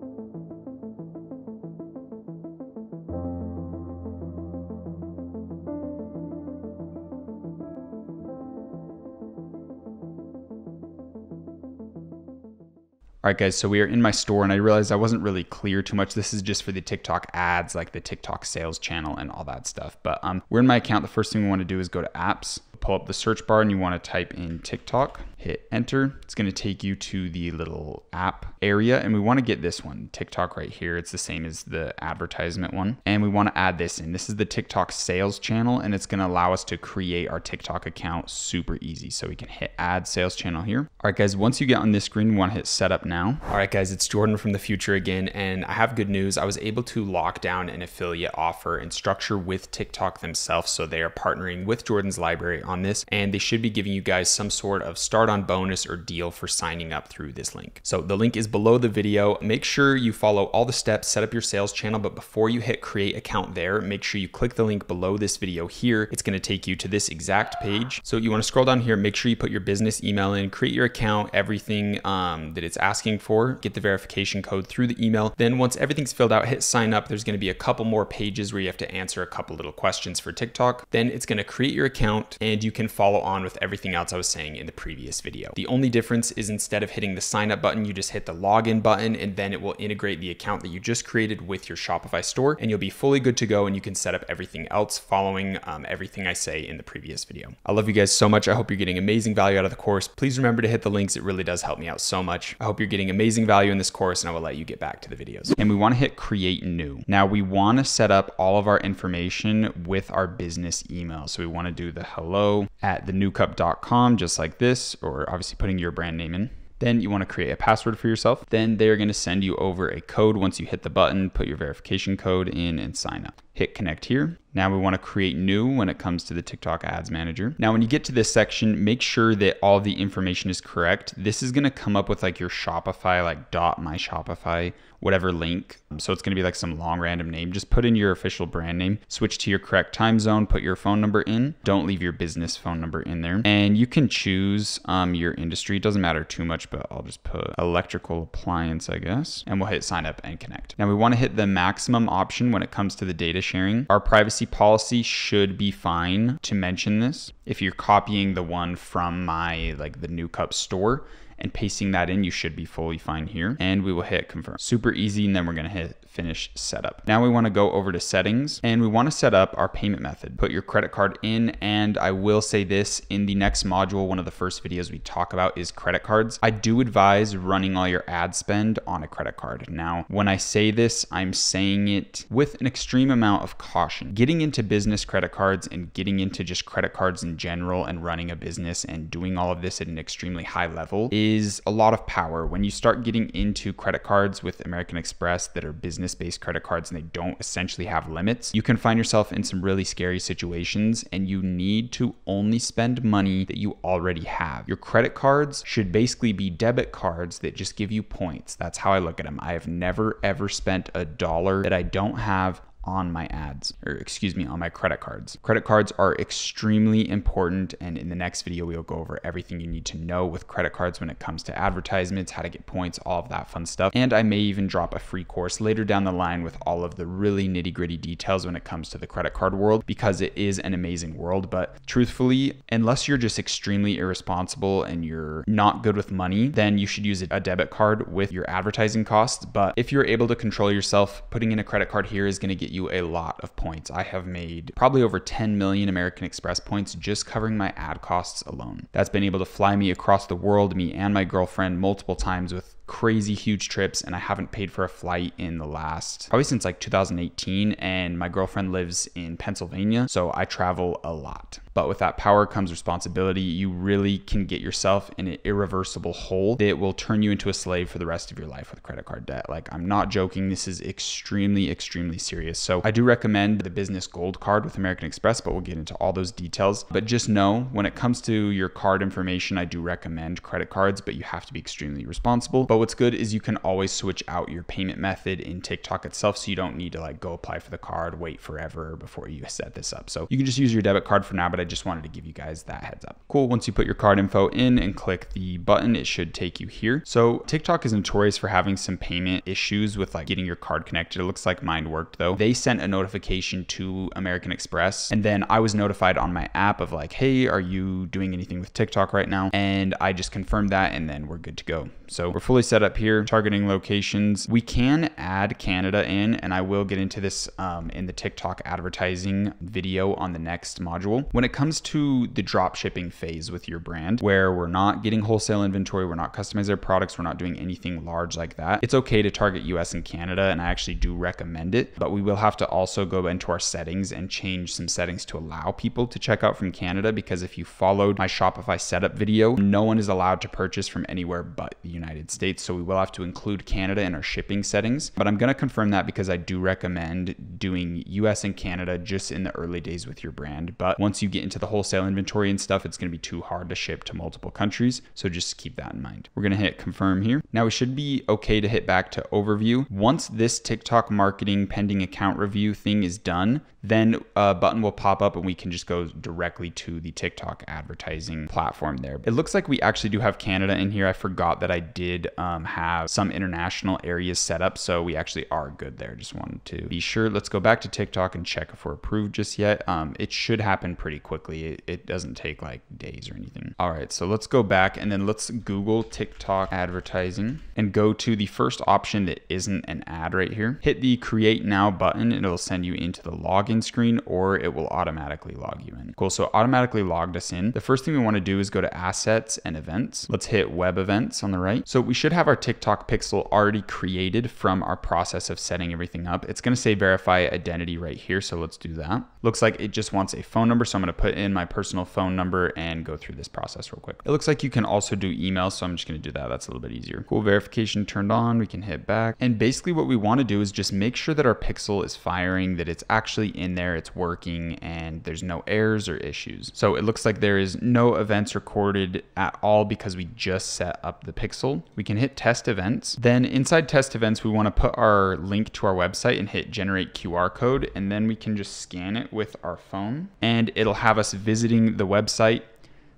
All right, guys, so we are in my store and I realized I wasn't really clear too much. This is just for the TikTok ads, like the TikTok sales channel and all that stuff. But we're in my account. The first thing we want to do is go to apps, pull up the search bar, and you want to type in TikTok, hit enter. It's going to take you to the little app area, and we want to get this one, TikTok, right here. It's the same as the advertisement one, and we want to add this in. This is the TikTok sales channel, and it's going to allow us to create our TikTok account super easy. So we can hit add sales channel here. All right, guys, once you get on this screen, we want to hit setup now. All right, guys, it's Jordan from the future again, and I have good news. I was able to lock down an affiliate offer and structure with TikTok themselves. So they are partnering with Jordan's Library on this, and they should be giving you guys some sort of start on bonus or deal for signing up through this link. So the link is below the video. Make sure you follow all the steps, set up your sales channel, but before you hit create account there, make sure you click the link below this video here. It's going to take you to this exact page. So you want to scroll down here, make sure you put your business email in, create your account, everything that it's asking for, get the verification code through the email. Then once everything's filled out, hit sign up. There's going to be a couple more pages where you have to answer a couple little questions for TikTok. Then it's going to create your account, and you can follow on with everything else I was saying in the previous video. The only difference is instead of hitting the sign up button, you just hit the login button, and then it will integrate the account that you just created with your Shopify store, and you'll be fully good to go, and you can set up everything else following everything I say in the previous video. I love you guys so much. I hope you're getting amazing value out of the course. Please remember to hit the links. It really does help me out so much. I hope you're getting amazing value in this course, and I will let you get back to the videos. And we want to hit create new. Now we want to set up all of our information with our business email. So we want to do the hello@thenewcup.com, just like this, or obviously putting your brand name in. Then you want to create a password for yourself. Then they're going to send you over a code. Once you hit the button, put your verification code in and sign up. Hit connect here. Now we want to create new when it comes to the TikTok Ads Manager. Now, when you get to this section, make sure that all the information is correct. This is going to come up with like your Shopify, like .myshopify, whatever link. So it's going to be like some long random name. Just put in your official brand name, switch to your correct time zone, put your phone number in. Don't leave your business phone number in there. And you can choose your industry. It doesn't matter too much, but I'll just put electrical appliance, I guess. And we'll hit sign up and connect. Now we want to hit the maximum option when it comes to the data sharing. Our privacy policy should be fine to mention this. If you're copying the one from my the New Cup store and pasting that in, you should be fully fine here. And we will hit confirm. Super easy, and then we're gonna hit finish setup. Now we wanna go over to settings, and we wanna set up our payment method. Put your credit card in, and I will say this, in the next module, one of the first videos we talk about is credit cards. I do advise running all your ad spend on a credit card. Now, when I say this, I'm saying it with an extreme amount of caution. Getting into business credit cards and getting into just credit cards in general and running a business and doing all of this at an extremely high level is a lot of power. When you start getting into credit cards with American Express that are business-based credit cards and they don't essentially have limits, you can find yourself in some really scary situations, and you need to only spend money that you already have. Your credit cards should basically be debit cards that just give you points. That's how I look at them. I have never ever spent a dollar that I don't have on my ads, or excuse me, on my credit cards. Credit cards are extremely important, and in the next video we will go over everything you need to know with credit cards when it comes to advertisements, how to get points, all of that fun stuff. And I may even drop a free course later down the line with all of the really nitty-gritty details when it comes to the credit card world, because it is an amazing world. But truthfully, unless you're just extremely irresponsible and you're not good with money, then you should use a debit card with your advertising costs. But if you're able to control yourself, putting in a credit card here is going to get you a lot of points. I have made probably over 10 million American Express points just covering my ad costs alone. That's been able to fly me across the world, me and my girlfriend, multiple times with crazy huge trips, and I haven't paid for a flight in the last probably since like 2018, and my girlfriend lives in Pennsylvania, so I travel a lot. But with that power comes responsibility. You really can get yourself in an irreversible hole that will turn you into a slave for the rest of your life with credit card debt. Like, I'm not joking. This is extremely serious. So I do recommend the business gold card with American Express, but we'll get into all those details. But just know when it comes to your card information, I do recommend credit cards, but you have to be extremely responsible. But what's good is you can always switch out your payment method in TikTok itself, so you don't need to like go apply for the card, wait forever before you set this up. So you can just use your debit card for now, but I just wanted to give you guys that heads up. Cool. Once you put your card info in and click the button, it should take you here. So TikTok is notorious for having some payment issues with like getting your card connected. It looks like mine worked though. They sent a notification to American Express, and then I was notified on my app of like, hey, are you doing anything with TikTok right now? And I just confirmed that, and then we're good to go. So we're fully set up here, targeting locations. We can add Canada in, and I will get into this in the TikTok advertising video on the next module. When it comes to the drop shipping phase with your brand, where we're not getting wholesale inventory, we're not customizing our products, we're not doing anything large like that, it's okay to target US and Canada, and I actually do recommend it, but we will have to also go into our settings and change some settings to allow people to check out from Canada, because if you followed my Shopify setup video, no one is allowed to purchase from anywhere but the United States, so we will have to include Canada in our shipping settings. But I'm going to confirm that because I do recommend doing US and Canada just in the early days with your brand. But once you get into the wholesale inventory and stuff, it's going to be too hard to ship to multiple countries. So just keep that in mind. We're going to hit confirm here. Now we should be okay to hit back to overview. Once this TikTok marketing pending account review thing is done, then a button will pop up and we can just go directly to the TikTok advertising platform there. It looks like we actually do have Canada in here. I forgot that I did have some international areas set up, so we actually are good there. Just wanted to be sure. Let's go back to TikTok and check if we're approved just yet. It should happen pretty quickly. It doesn't take like days or anything. All right, so let's go back and then let's Google TikTok advertising and go to the first option that isn't an ad right here. Hit the create now button and it'll send you into the login screen, or it will automatically log you in. Cool, so automatically logged us in. The first thing we want to do is go to assets and events. Let's hit web events on the right. So we should have our TikTok pixel already created from our process of setting everything up. It's going to say verify identity right here, so let's do that. Looks like it just wants a phone number, so I'm going to put in my personal phone number and go through this process real quick. It looks like you can also do email, so I'm just going to do that. That's a little bit easier. Cool, verification turned on. We can hit back, and basically what we want to do is just make sure that our pixel is firing, that it's actually in there, it's working, and there's no errors or issues. So it looks like there is no events recorded at all because we just set up the pixel. We can hit test events. Then inside test events, we want to put our link to our website and hit generate QR code, and then we can just scan it with our phone and it'll have us visiting the website.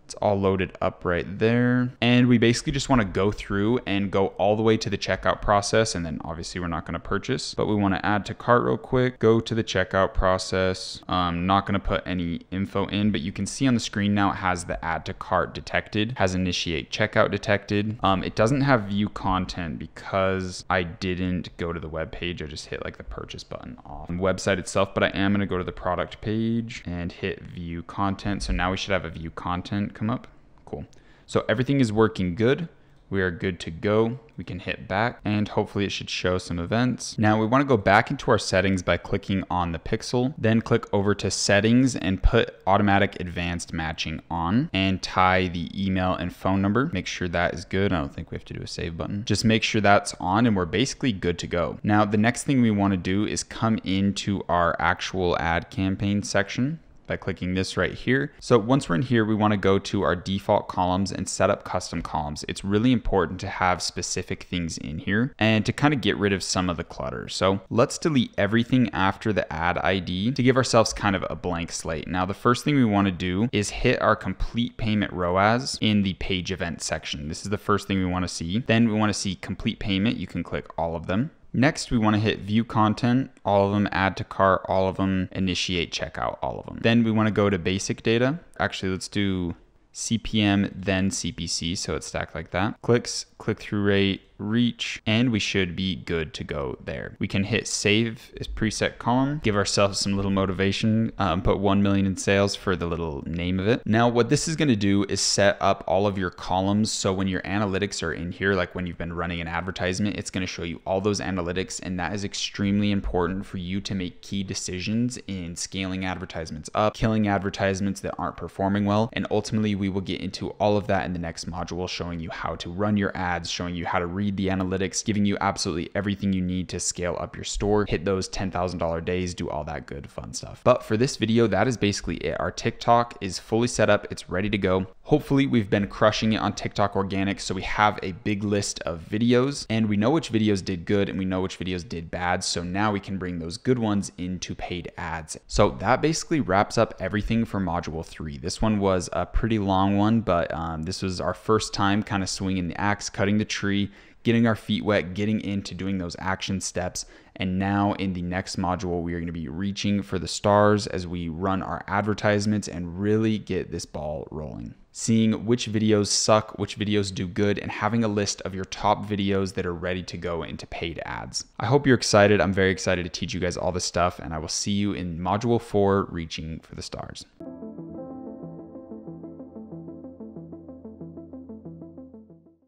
It's all loaded up right there. And we basically just want to go through and go all the way to the checkout process. And then obviously we're not going to purchase, but we want to add to cart real quick, go to the checkout process. I'm not going to put any info in, but you can see on the screen now it has the add to cart detected, has initiate checkout detected. It doesn't have view content because I didn't go to the web page. I just hit like the purchase button off the website itself, but I am going to go to the product page and hit view content. So now we should have a view content come up. Cool. So everything is working good. We are good to go. We can hit back and hopefully it should show some events. Now we want to go back into our settings by clicking on the pixel, then click over to settings and put automatic advanced matching on and tie the email and phone number. Make sure that is good. I don't think we have to do a save button. Just make sure that's on and we're basically good to go. Now the next thing we want to do is come into our actual ad campaign section by clicking this right here. So once we're in here, we want to go to our default columns and set up custom columns. It's really important to have specific things in here and to kind of get rid of some of the clutter. So let's delete everything after the ad ID to give ourselves kind of a blank slate. Now, the first thing we want to do is hit our complete payment ROAS in the page event section. This is the first thing we want to see. Then we want to see complete payment. You can click all of them. Next, we want to hit view content, all of them, add to cart, all of them, initiate checkout, all of them. Then we want to go to basic data. Actually, let's do CPM, then CPC, so it's stacked like that. Clicks, click-through rate, reach, and we should be good to go there. We can hit save as preset column, give ourselves some little motivation, put 1 million in sales for the little name of it. Now, what this is going to do is set up all of your columns. So when your analytics are in here, like when you've been running an advertisement, it's going to show you all those analytics. And that is extremely important for you to make key decisions in scaling advertisements up, killing advertisements that aren't performing well. And ultimately, we will get into all of that in the next module, showing you how to run your ads, showing you how to read the analytics, giving you absolutely everything you need to scale up your store, hit those $10,000 days, do all that good fun stuff. But for this video, that is basically it. Our TikTok is fully set up. It's ready to go. Hopefully we've been crushing it on TikTok organic. So we have a big list of videos and we know which videos did good and we know which videos did bad. So now we can bring those good ones into paid ads. So that basically wraps up everything for module 3. This one was a pretty long one, but this was our first time kind of swinging the axe, cutting the tree, getting our feet wet, getting into doing those action steps. And now in the next module, we are going to be reaching for the stars as we run our advertisements and really get this ball rolling. Seeing which videos suck, which videos do good, and having a list of your top videos that are ready to go into paid ads. I hope you're excited. I'm very excited to teach you guys all this stuff, and I will see you in module 4, reaching for the stars.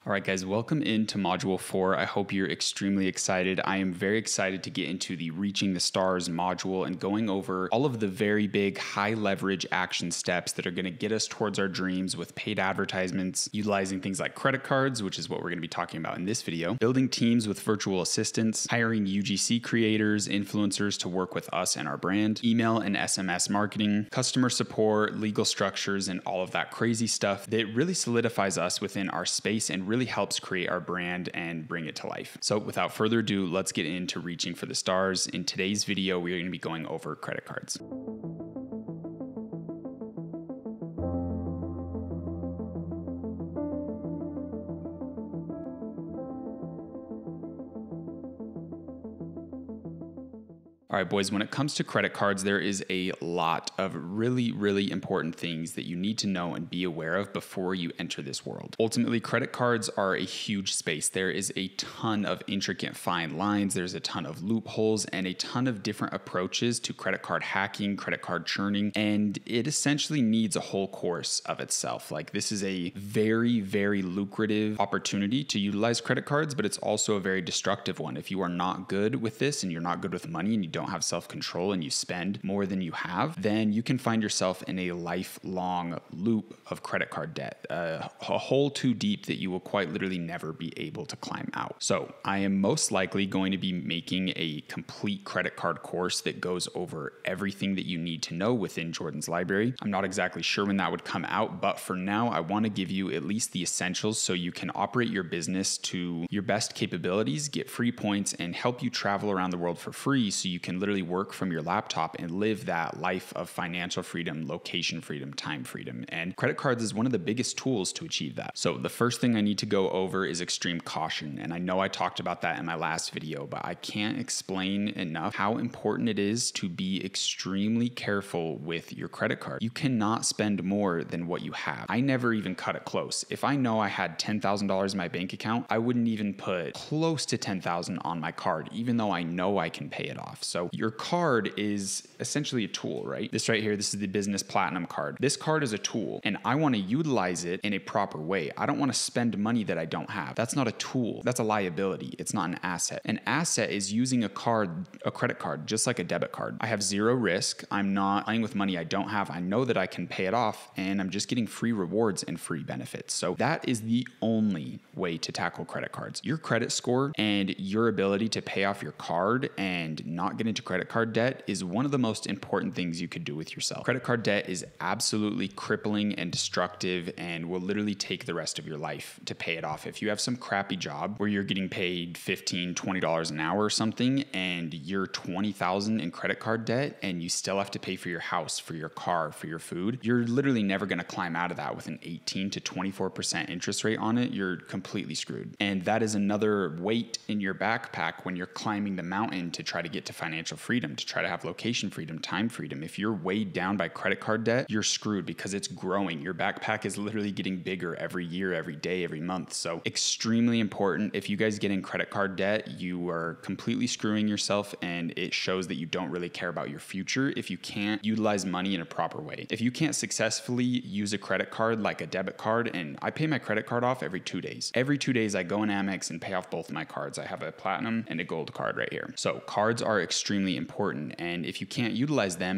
All right, guys, welcome into module 4. I hope you're extremely excited. I am very excited to get into the Reaching the Stars module and going over all of the very big high leverage action steps that are going to get us towards our dreams with paid advertisements, utilizing things like credit cards, which is what we're going to be talking about in this video, building teams with virtual assistants, hiring UGC creators, influencers to work with us and our brand, email and SMS marketing, customer support, legal structures, and all of that crazy stuff that really solidifies us within our space and really helps create our brand and bring it to life. So without further ado, let's get into Reaching for the Stars. In today's video, we are going to be going over credit cards. All right, boys, when it comes to credit cards, there is a lot of really, really important things that you need to know and be aware of before you enter this world. Ultimately, credit cards are a huge space. There is a ton of intricate fine lines. There's a ton of loopholes and a ton of different approaches to credit card hacking, credit card churning, and it essentially needs a whole course of itself. Like, this is a very, very lucrative opportunity to utilize credit cards, but it's also a very destructive one. If you are not good with this and you're not good with money and you don't have self-control and you spend more than you have, then you can find yourself in a lifelong loop of credit card debt, a hole too deep that you will quite literally never be able to climb out. So I am most likely going to be making a complete credit card course that goes over everything that you need to know within Jordan's library. I'm not exactly sure when that would come out, but for now, I want to give you at least the essentials so you can operate your business to your best capabilities, get free points, and help you travel around the world for free so you can literally work from your laptop and live that life of financial freedom, location freedom, time freedom. And credit cards is one of the biggest tools to achieve that. So the first thing I need to go over is extreme caution. And I know I talked about that in my last video, but I can't explain enough how important it is to be extremely careful with your credit card. You cannot spend more than what you have. I never even cut it close. If I know I had $10,000 in my bank account, I wouldn't even put close to $10,000 on my card, even though I know I can pay it off. So your card is essentially a tool, right? This right here, this is the business platinum card. This card is a tool and I want to utilize it in a proper way. I don't want to spend money that I don't have. That's not a tool. That's a liability. It's not an asset. An asset is using a card, a credit card, just like a debit card. I have zero risk. I'm not playing with money I don't have. I know that I can pay it off and I'm just getting free rewards and free benefits. So that is the only way to tackle credit cards. Your credit score and your ability to pay off your card and not get into credit card debt is one of the most important things you could do with yourself. Credit card debt is absolutely crippling and destructive and will literally take the rest of your life to pay it off. If you have some crappy job where you're getting paid $15, $20 an hour or something and you're $20,000 in credit card debt and you still have to pay for your house, for your car, for your food, you're literally never going to climb out of that with an 18 to 24% interest rate on it. You're completely screwed. And that is another weight in your backpack when you're climbing the mountain to try to get to financial financial freedom, to try to have location freedom, time freedom. If you're weighed down by credit card debt, you're screwed because it's growing. Your backpack is literally getting bigger every year, every day, every month. So extremely important. If you guys get in credit card debt, you are completely screwing yourself, and it shows that you don't really care about your future if you can't utilize money in a proper way. If you can't successfully use a credit card like a debit card, and I pay my credit card off every 2 days. Every 2 days I go in Amex and pay off both of my cards. I have a platinum and a gold card right here. So cards are extremely important, and if you can't utilize them,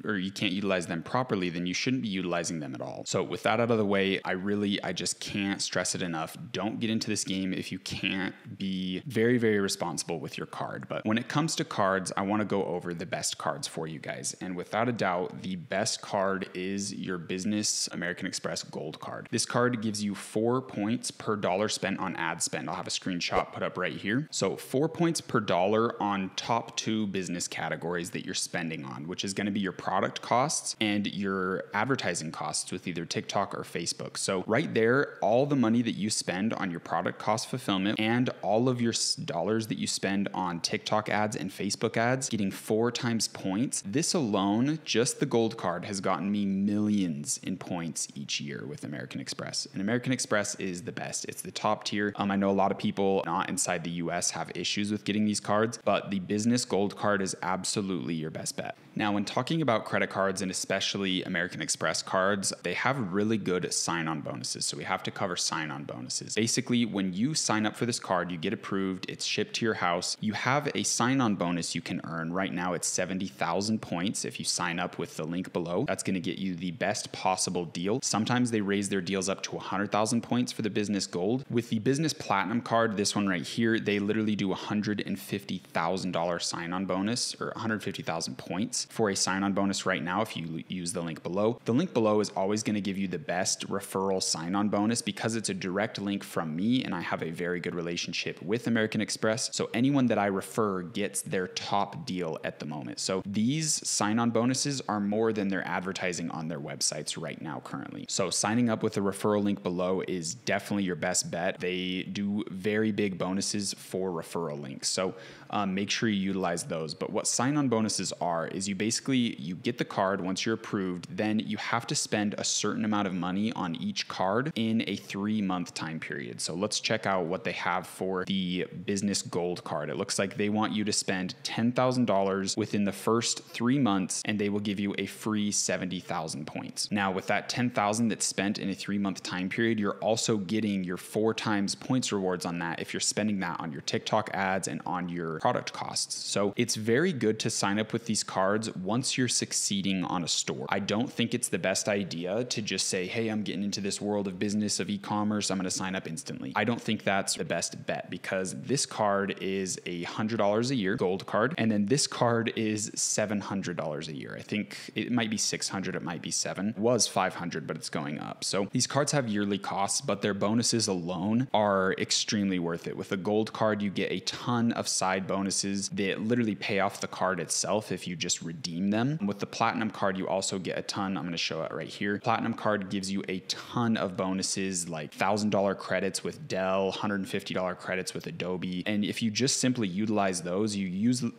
or you can't utilize them properly, then you shouldn't be utilizing them at all. So with that out of the way, I just can't stress it enough. Don't get into this game if you can't be very, very responsible with your card. But when it comes to cards, I want to go over the best cards for you guys. And without a doubt, the best card is your business American Express Gold card. This card gives you 4 points per dollar spent on ad spend. I'll have a screenshot put up right here. So 4 points per dollar on top 2 business categories that you're spending on, which is going to be your product costs and your advertising costs with either TikTok or Facebook. So right there, all the money that you spend on your product cost fulfillment and all of your dollars that you spend on TikTok ads and Facebook ads, getting 4 times points. This alone, just the gold card, has gotten me millions in points each year with American Express. And American Express is the best. It's the top tier. I know a lot of people not inside the US have issues with getting these cards, but the business gold card is absolutely your best bet. Now, when talking about credit cards and especially American Express cards, they have really good sign-on bonuses. So we have to cover sign-on bonuses. Basically, when you sign up for this card, you get approved, it's shipped to your house, you have a sign-on bonus you can earn. Right now, it's 70,000 points if you sign up with the link below. That's going to get you the best possible deal. Sometimes they raise their deals up to 100,000 points for the business gold. With the business platinum card, this one right here, they literally do $150,000 sign-on bonus, or 150,000 points for a sign-on bonus right now if you use the link below. The link below is always going to give you the best referral sign-on bonus because it's a direct link from me, and I have a very good relationship with American Express. So anyone that I refer gets their top deal at the moment. So these sign-on bonuses are more than they're advertising on their websites right now currently. So signing up with the referral link below is definitely your best bet. They do very big bonuses for referral links. So make sure you utilize those. But what sign-on bonuses are is you get the card once you're approved, then you have to spend a certain amount of money on each card in a 3-month time period. So let's check out what they have for the business gold card. It looks like they want you to spend $10,000 within the first 3 months, and they will give you a free 70,000 points. Now, with that 10,000 that's spent in a 3-month time period, you're also getting your 4 times points rewards on that if you're spending that on your TikTok ads and on your product costs. So it's very good to sign up with these cards once you're succeeding on a store. I don't think it's the best idea to just say, hey, I'm getting into this world of business, of e-commerce, I'm going to sign up instantly. I don't think that's the best bet because this card is $100 a year, gold card, and then this card is $700 a year. I think it might be $600, it might be $700. It was $500, but it's going up. So these cards have yearly costs, but their bonuses alone are extremely worth it. With a gold card, you get a ton of side bonuses that literally pay off the card itself if you just redeem them. With the platinum card, you also get a ton. I'm going to show it right here. Platinum card gives you a ton of bonuses like $1,000 credits with Dell, $150 credits with Adobe. And if you just simply utilize those, you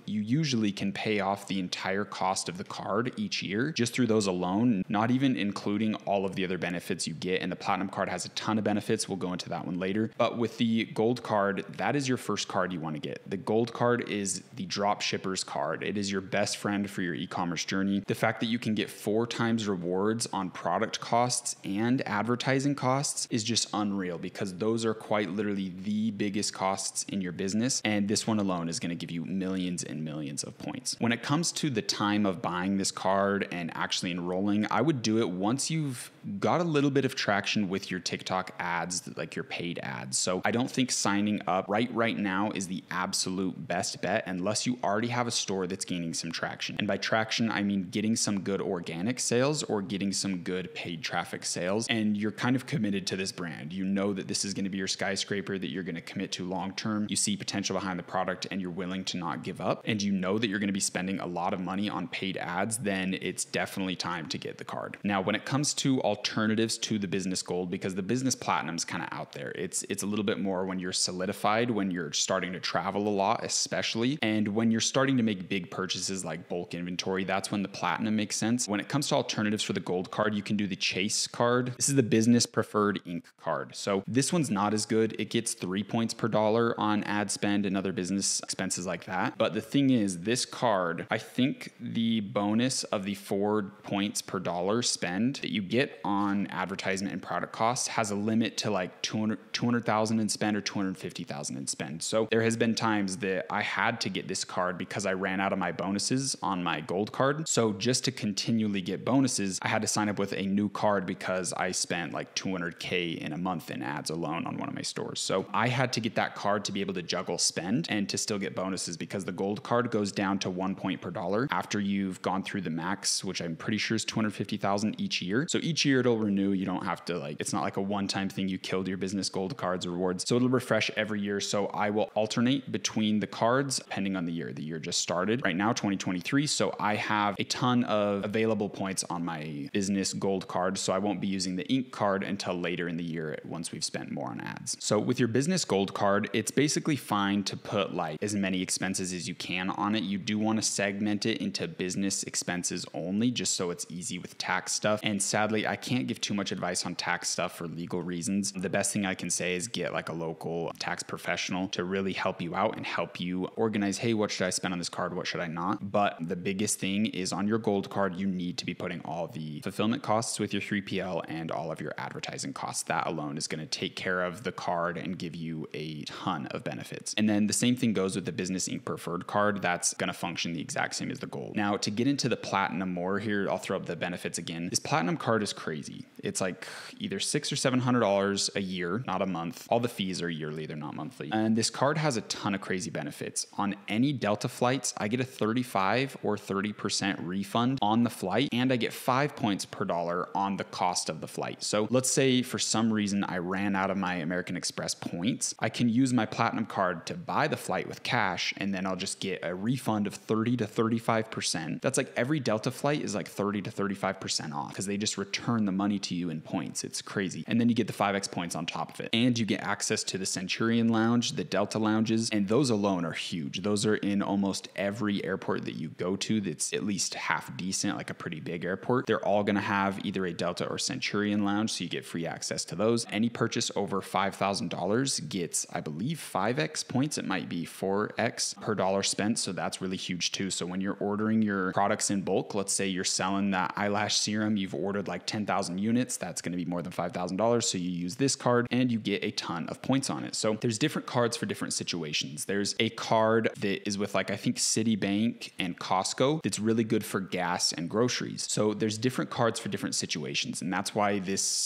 usually can pay off the entire cost of the card each year just through those alone, not even including all of the other benefits you get. And the platinum card has a ton of benefits. We'll go into that one later. But with the gold card, that is your first card you want to get. The gold card is the dropshipper's card. It is your best friend for your e-commerce journey. The fact that you can get 4 times rewards on product costs and advertising costs is just unreal because those are quite literally the biggest costs in your business. And this one alone is going to give you millions and millions of points. When it comes to the time of buying this card and actually enrolling, I would do it once you've got a little bit of traction with your TikTok ads, like your paid ads. So I don't think signing up right now is the absolute best bet unless you already have a store that's gaining some traction. And by traction, I mean getting some good organic sales or getting some good paid traffic sales. And you're kind of committed to this brand. You know that this is going to be your skyscraper that you're going to commit to long term. You see potential behind the product and you're willing to not give up. And you know that you're going to be spending a lot of money on paid ads, then it's definitely time to get the card. Now, when it comes to alternatives to the business gold, because the business platinum is kind of out there. It's a little bit more when you're solidified, when you're starting to travel a lot, especially. And when you're starting to make big purchases like bulk inventory, that's when the platinum makes sense. When it comes to alternatives for the gold card, you can do the Chase card. This is the business preferred ink card. So this one's not as good. It gets 3 points per dollar on ad spend and other business expenses like that. But the thing is, this card, I think the bonus of the 4 points per dollar spend that you get on advertisement and product costs has a limit to like 200,000 in spend or 250,000 in spend. So there has been times that I had to get this card because I ran out of my bonuses on my gold card. So just to continually get bonuses, I had to sign up with a new card because I spent like 200K in a month in ads alone on one of my stores. So I had to get that card to be able to juggle spend and to still get bonuses, because the gold card goes down to 1 point per dollar after you've gone through the max, which I'm pretty sure is 250,000 each year. So each year it'll renew. You don't have to it's not like a one-time thing. You killed your business gold cards rewards. So it'll refresh every year. So I will alternate between the cards depending on the year. The year just started right now, 2023. So I have a ton of available points on my business gold card. So I won't be using the ink card until later in the year once we've spent more on ads. So with your business gold card, it's basically fine to put like as many expenses as you can on it. You do want to segment it into business expenses only, just so it's easy with tax stuff. And sadly, I can't give too much advice on tax stuff for legal reasons. The best thing I can say is get like a local tax professional to really help you out and help you organize, hey, what should I spend on this card? What should I not? But the biggest thing is on your gold card, you need to be putting all the fulfillment costs with your 3PL and all of your advertising costs. That alone is going to take care of the card and give you a ton of benefits. And then the same thing goes with the business ink preferred card. That's going to function the exact same as the gold. Now, to get into the platinum more here, I'll throw up the benefits again. This platinum card is crazy. It's like either $600 or $700 a year, not a month. All the fees are yearly, they're not monthly. And this card has a ton of crazy benefits. On any Delta flights, I get a 35 or 30% refund on the flight, and I get 5 points per dollar on the cost of the flight. So let's say for some reason I ran out of my American Express points, I can use my platinum card to buy the flight with cash, and then I'll just get a refund of 30 to 35%. That's like every Delta flight is like 30 to 35% off because they just return the money to you in points. It's crazy. And then you get the 5x points on top of it. And you get access to the Centurion Lounge, the Delta lounges, and those alone are huge. Those are in almost every airport that you go to that's at least half decent, like a pretty big airport. They're all going to have either a Delta or Centurion Lounge, so you get free access to those. Any purchase over $5,000 gets, I believe, 5x points. It might be 4x per dollar spent, so that's really huge too. So when you're ordering your products in bulk, let's say you're selling that eyelash serum, you've ordered like 10,000 units, that's going to be more than $5,000. So you use this card and you get a ton of points on it. So there's different cards for different situations. There's a card that is with like, I think Citibank and Costco that's really good for gas and groceries. So there's different cards for different situations. And that's why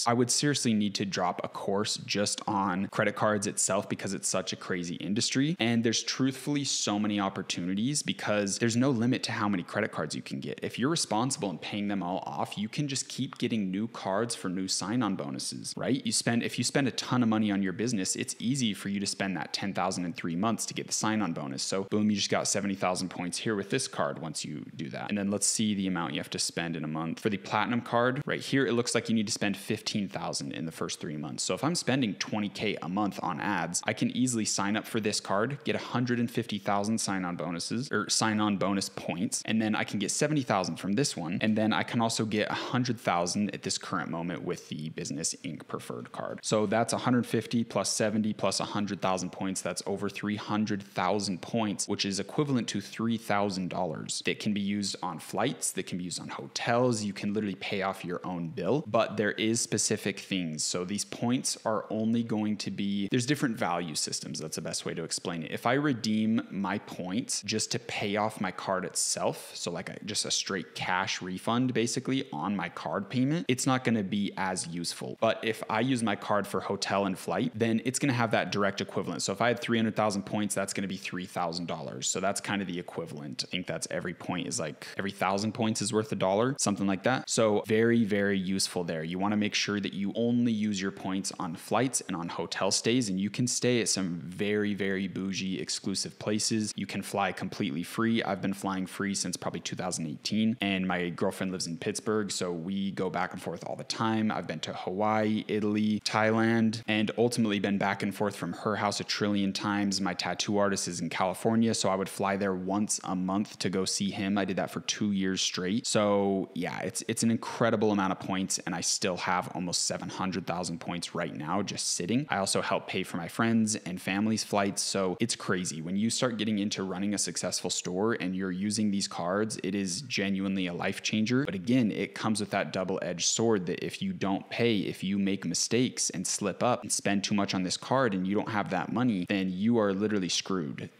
I would seriously need to drop a course just on credit cards itself, because it's such a crazy industry. And there's truthfully so many opportunities because there's no limit to how many credit cards you can get. If you're responsible in paying them all off, you can just keep getting new cards for new sign-on bonuses, right? If you spend a ton of money on your business, it's easy for you to spend that $10,000 in 3 months to get the sign-on bonus. So boom, you just got 70,000 points here with this card once you do that. And then let's see the amount you have to spend in a month. For the platinum card, right here, it looks like you need to spend 15,000 in the first 3 months. So if I'm spending 20K a month on ads, I can easily sign up for this card, get 150,000 sign-on bonuses or sign-on bonus points, and then I can get 70,000 from this one. And then I can also get 100,000 at this current moment with the business ink preferred card. So that's 150 plus 70 plus 100,000 points. That's over 300,000 points, which is equivalent to $3,000 that can be used on flights, that can be used on hotels. You can literally pay off your own bill, but there is specific things. So these points are only going to be, there's different value systems. That's the best way to explain it. If I redeem my points just to pay off my card itself, so like just a straight cash refund basically on my card payment, it's not going to be as useful. But if I use my card for hotel and flight, then it's going to have that direct equivalent. So if I had 300,000 points, that's going to be $3,000. So that's kind of the equivalent. I think that's every point is like every 1,000 points is worth $1, something like that. So very, very useful there. You want to make sure that you only use your points on flights and on hotel stays, and you can stay at some very, very bougie exclusive places. You can fly completely free. I've been flying free since probably 2018, and my girlfriend lives in Pittsburgh, so we go back and forth all the time. I've been to Hawaii, Italy, Thailand, and ultimately been back and forth from her house a trillion times. My tattoo artist is in California, So I would fly there once a month to go see him. I did that for 2 years straight. So yeah, it's an incredible amount of points, and I still have almost 700,000 points right now just sitting. I also help pay for my friends and family's flights. So it's crazy. When you start getting into running a successful store and you're using these cards, it is genuinely a life changer. But again, it comes with that double-edged sword that if you don't pay, if you make mistakes and slip up and spend too much on this card and you don't have that money, then you are literally screwed.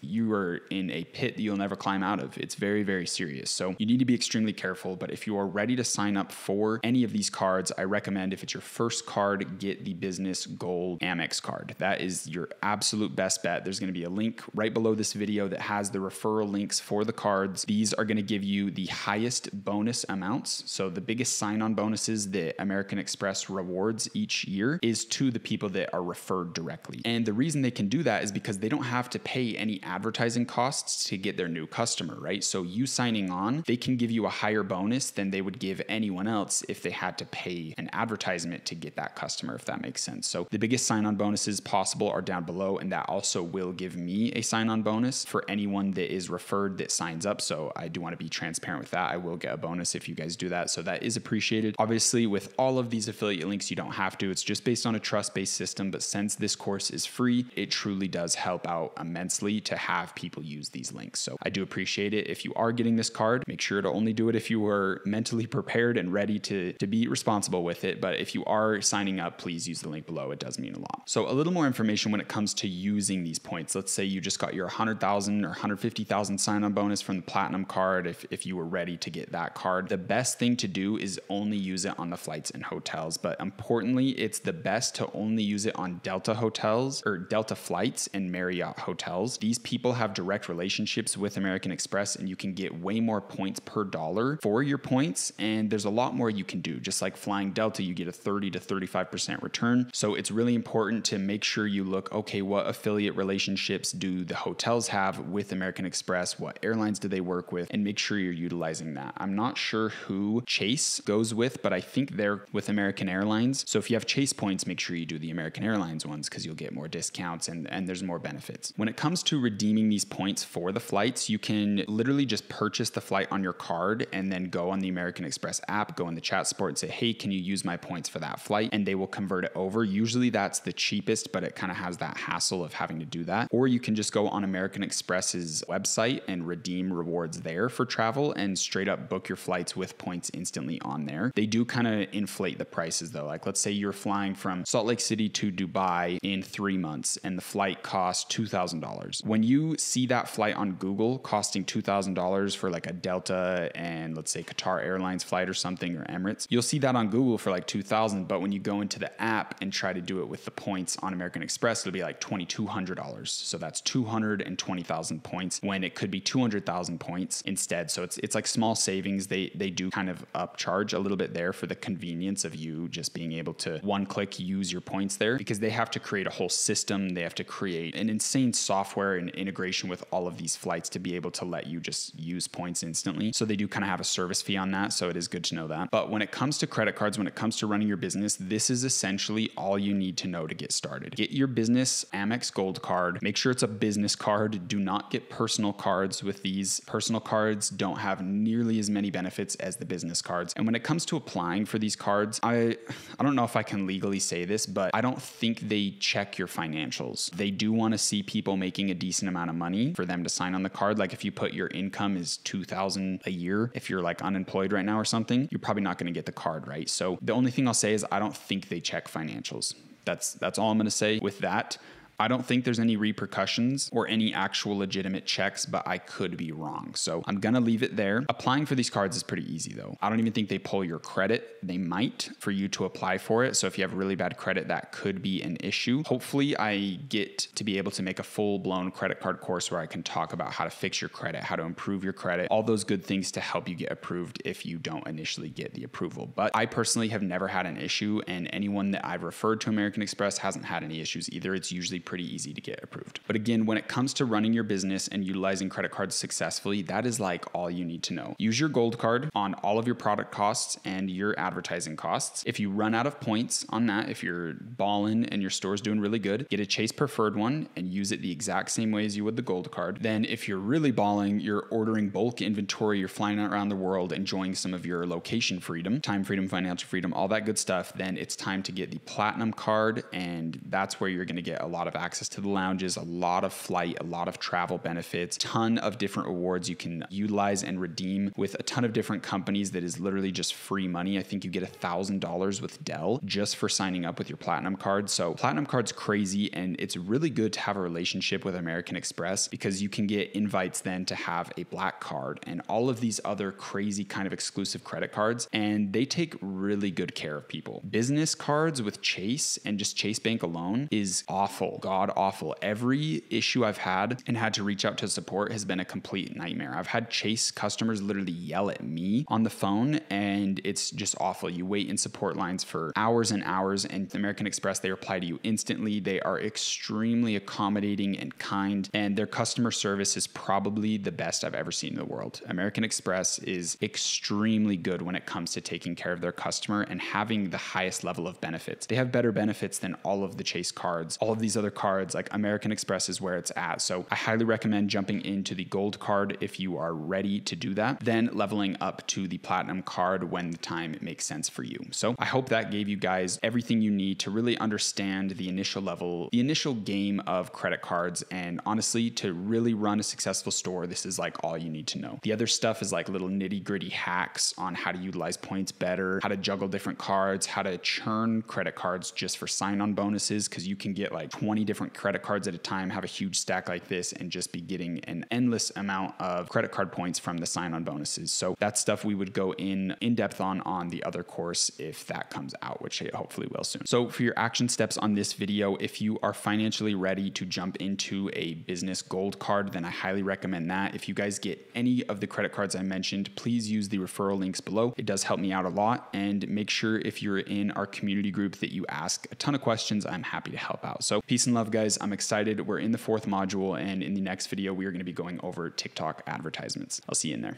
You are in a pit that you'll never climb out of. It's very, very serious. So you need to be extremely careful. But if you are ready to sign up for any of these cards, I recommend, if it's your first card, get the Business Gold Amex card. That is your absolute best bet. There's going to be a link right below this video that has the referral links for the cards. These are going to give you the highest bonus amounts. So the biggest sign-on bonuses that American Express rewards each year is to the people that are referred directly. And the reason they can do that is because they don't have to pay any advertising costs to get their new customer, right? So you signing on, they can give you a higher bonus than they would give anyone else if they had to pay an advertisement to get that customer, if that makes sense. So the biggest sign-on bonuses possible are down below, and that also will give me a sign-on bonus for anyone that is referred that signs up. So I do want to be transparent with that. I will get a bonus if you guys do that. So that is appreciated. Obviously, with all of these affiliate links, you don't have to. It's just based on a trust-based system. But since this course is free, it truly does help out immensely to have people use these links. So I do appreciate it. If you are getting this card, make sure to only do it if you are mentally prepared and ready to be responsible with it. But if you are signing up, please use the link below. It does mean a lot. So a little more information when it comes to using these points. Let's say you just got your 100,000 or 150,000 sign-on bonus from the Platinum card. If you were ready to get that card, the best thing to do is only use it on the flights and hotels. But importantly, it's the best to only use it on Delta hotels or Delta flights and Marriott hotels. These people have direct relationships with American Express, and you can get way more points per dollar for your points. And there's a lot more you can do. Just like flying Delta, you get a 30 to 35% return. So it's really important to make sure you look, okay, what affiliate relationships do the hotels have with American Express? What airlines do they work with? And make sure you're utilizing that. I'm not sure who Chase goes with, but I think they're with American Airlines. So if you have Chase points, make sure you do the American Airlines ones because you'll get more discounts and there's more benefits. When it comes to redeeming these points for the flights, you can literally just purchase the flight on your card and then go on the American Express app, go in the chat support and say, hey, can you use my points for that flight? And they will convert it over. Usually that's the cheapest, but it kind of has that hassle of having to do that. Or you can just go on American Express's website and redeem rewards there for travel and straight up book your flights with points instantly on there. They do kind of inflate the prices though. Like let's say you're flying from Salt Lake City to Dubai in 3 months and the flight costs $2,000. When you see that flight on Google costing $2,000 for like a Delta and let's say Qatar Airlines flight or something, or Emirates, you'll see that on Google for like $2,000. But when you go into the app and try to do it with the points on American Express, it'll be like $2,200. So that's 220,000 points when it could be 200,000 points instead. So it's like small savings. They do kind of upcharge a little bit there for the convenience of you just being able to one click use your points there, because they have to create a whole system. They have to create an insane software and integration with all of these flights to be able to let you just use points instantly. So they do kind of have a service fee on that. So it is good to know that. But when it comes to credit cards, when it comes to running your business, this is essentially all you need to know to get started. Get your business Amex Gold card. Make sure it's a business card. Do not get personal cards with these. Personal cards don't have nearly as many benefits as the business cards. And when it comes to applying for these cards, I don't know if I can legally say this, but I don't think they check your financials. They do want to see people making a decent amount of money for them to sign on the card. Like if you put your income is $2,000 a year, if you're like unemployed right now or something, you're probably not going to get the card, right? So the only thing I'll say is I don't think they check financials. That's all I'm going to say with that. I don't think there's any repercussions or any actual legitimate checks, but I could be wrong. So I'm going to leave it there. Applying for these cards is pretty easy though. I don't even think they pull your credit. They might for you to apply for it. So if you have really bad credit, that could be an issue. Hopefully I get to be able to make a full-blown credit card course where I can talk about how to fix your credit, how to improve your credit, all those good things to help you get approved if you don't initially get the approval. But I personally have never had an issue, and anyone that I've referred to American Express hasn't had any issues either. It's usually pretty easy to get approved. But again, when it comes to running your business and utilizing credit cards successfully, that is like all you need to know. Use your gold card on all of your product costs and your advertising costs. If you run out of points on that, if you're balling and your store's doing really good, get a Chase preferred one and use it the exact same way as you would the gold card. Then if you're really balling, you're ordering bulk inventory, you're flying around the world, enjoying some of your location freedom, time freedom, financial freedom, all that good stuff, then it's time to get the platinum card, and that's where you're going to get a lot of access to the lounges, a lot of flight, a lot of travel benefits, ton of different rewards you can utilize and redeem with a ton of different companies that is literally just free money. I think you get $1,000 with Dell just for signing up with your platinum card. So platinum card's crazy, and it's really good to have a relationship with American Express because you can get invites then to have a black card and all of these other crazy kind of exclusive credit cards, and they take really good care of people. Business cards with Chase and just Chase Bank alone is awful, god awful. Every issue I've had and had to reach out to support has been a complete nightmare. I've had Chase customers literally yell at me on the phone, and it's just awful. You wait in support lines for hours and hours, and American Express, they reply to you instantly. They are extremely accommodating and kind, and their customer service is probably the best I've ever seen in the world. American Express is extremely good when it comes to taking care of their customer and having the highest level of benefits. They have better benefits than all of the Chase cards. All of these other cards, like American Express is where it's at. So I highly recommend jumping into the gold card if you are ready to do that, then leveling up to the platinum card when the time makes sense for you. So I hope that gave you guys everything you need to really understand the initial level, the initial game of credit cards. And honestly, to really run a successful store, this is like all you need to know. The other stuff is like little nitty gritty hacks on how to utilize points better, how to juggle different cards, how to churn credit cards just for sign-on bonuses, because you can get like 20 different credit cards at a time, have a huge stack like this, and just be getting an endless amount of credit card points from the sign-on bonuses. So that's stuff we would go in depth on the other course if that comes out, which it hopefully will soon. So for your action steps on this video, if you are financially ready to jump into a business gold card, then I highly recommend that. If you guys get any of the credit cards I mentioned, please use the referral links below. It does help me out a lot. And make sure if you're in our community group that you ask a ton of questions. I'm happy to help out. So peace and love, guys. I'm excited. We're in the 4th module, and in the next video, we are going to be going over TikTok advertisements. I'll see you in there.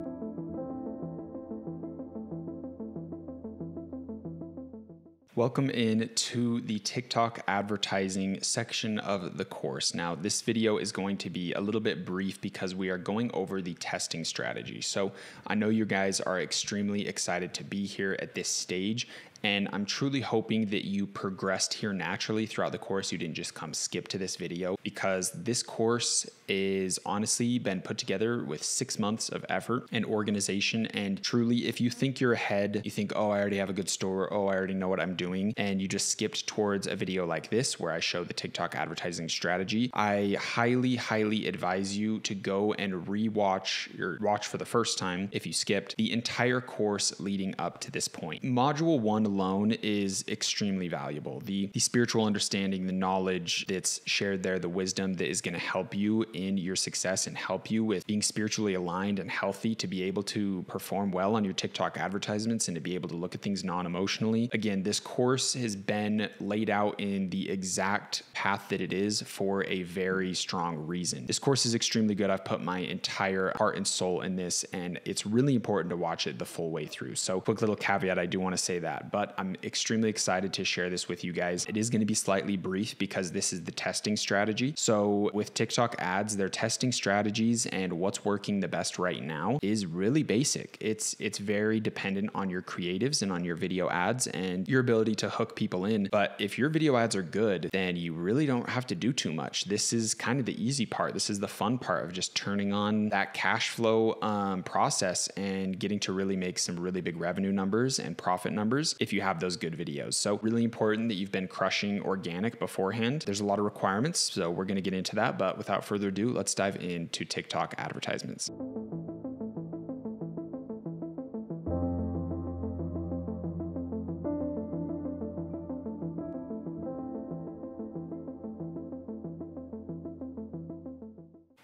Welcome in to the TikTok advertising section of the course. Now, this video is going to be a little bit brief because we are going over the testing strategy. So I know you guys are extremely excited to be here at this stage, and I'm truly hoping that you progressed here naturally throughout the course. You didn't just come skip to this video, because this course is honestly been put together with 6 months of effort and organization. And truly, if you think you're ahead, you think, oh, I already have a good store, oh, I already know what I'm doing, and you just skipped towards a video like this where I show the TikTok advertising strategy, I highly, highly advise you to go and watch for the first time, if you skipped, the entire course leading up to this point. Module 1 alone is extremely valuable. The spiritual understanding, the knowledge that's shared there, the wisdom that is going to help you in your success and help you with being spiritually aligned and healthy to be able to perform well on your TikTok advertisements and to be able to look at things non-emotionally. Again, this course has been laid out in the exact path that it is for a very strong reason. This course is extremely good. I've put my entire heart and soul in this, and it's really important to watch it the full way through. So quick little caveat, I do want to say that, but I'm extremely excited to share this with you guys. It is going to be slightly brief because this is the testing strategy. So with TikTok ads, their testing strategies and what's working the best right now is really basic. It's very dependent on your creatives and on your video ads and your ability to hook people in. But if your video ads are good, then you really don't have to do too much. This is kind of the easy part. This is the fun part of just turning on that cash flow process and getting to really make some really big revenue numbers and profit numbers if you have those good videos. So really important that you've been crushing organic beforehand. There's a lot of requirements, so we're going to get into that. But without further ado, let's dive into TikTok advertisements.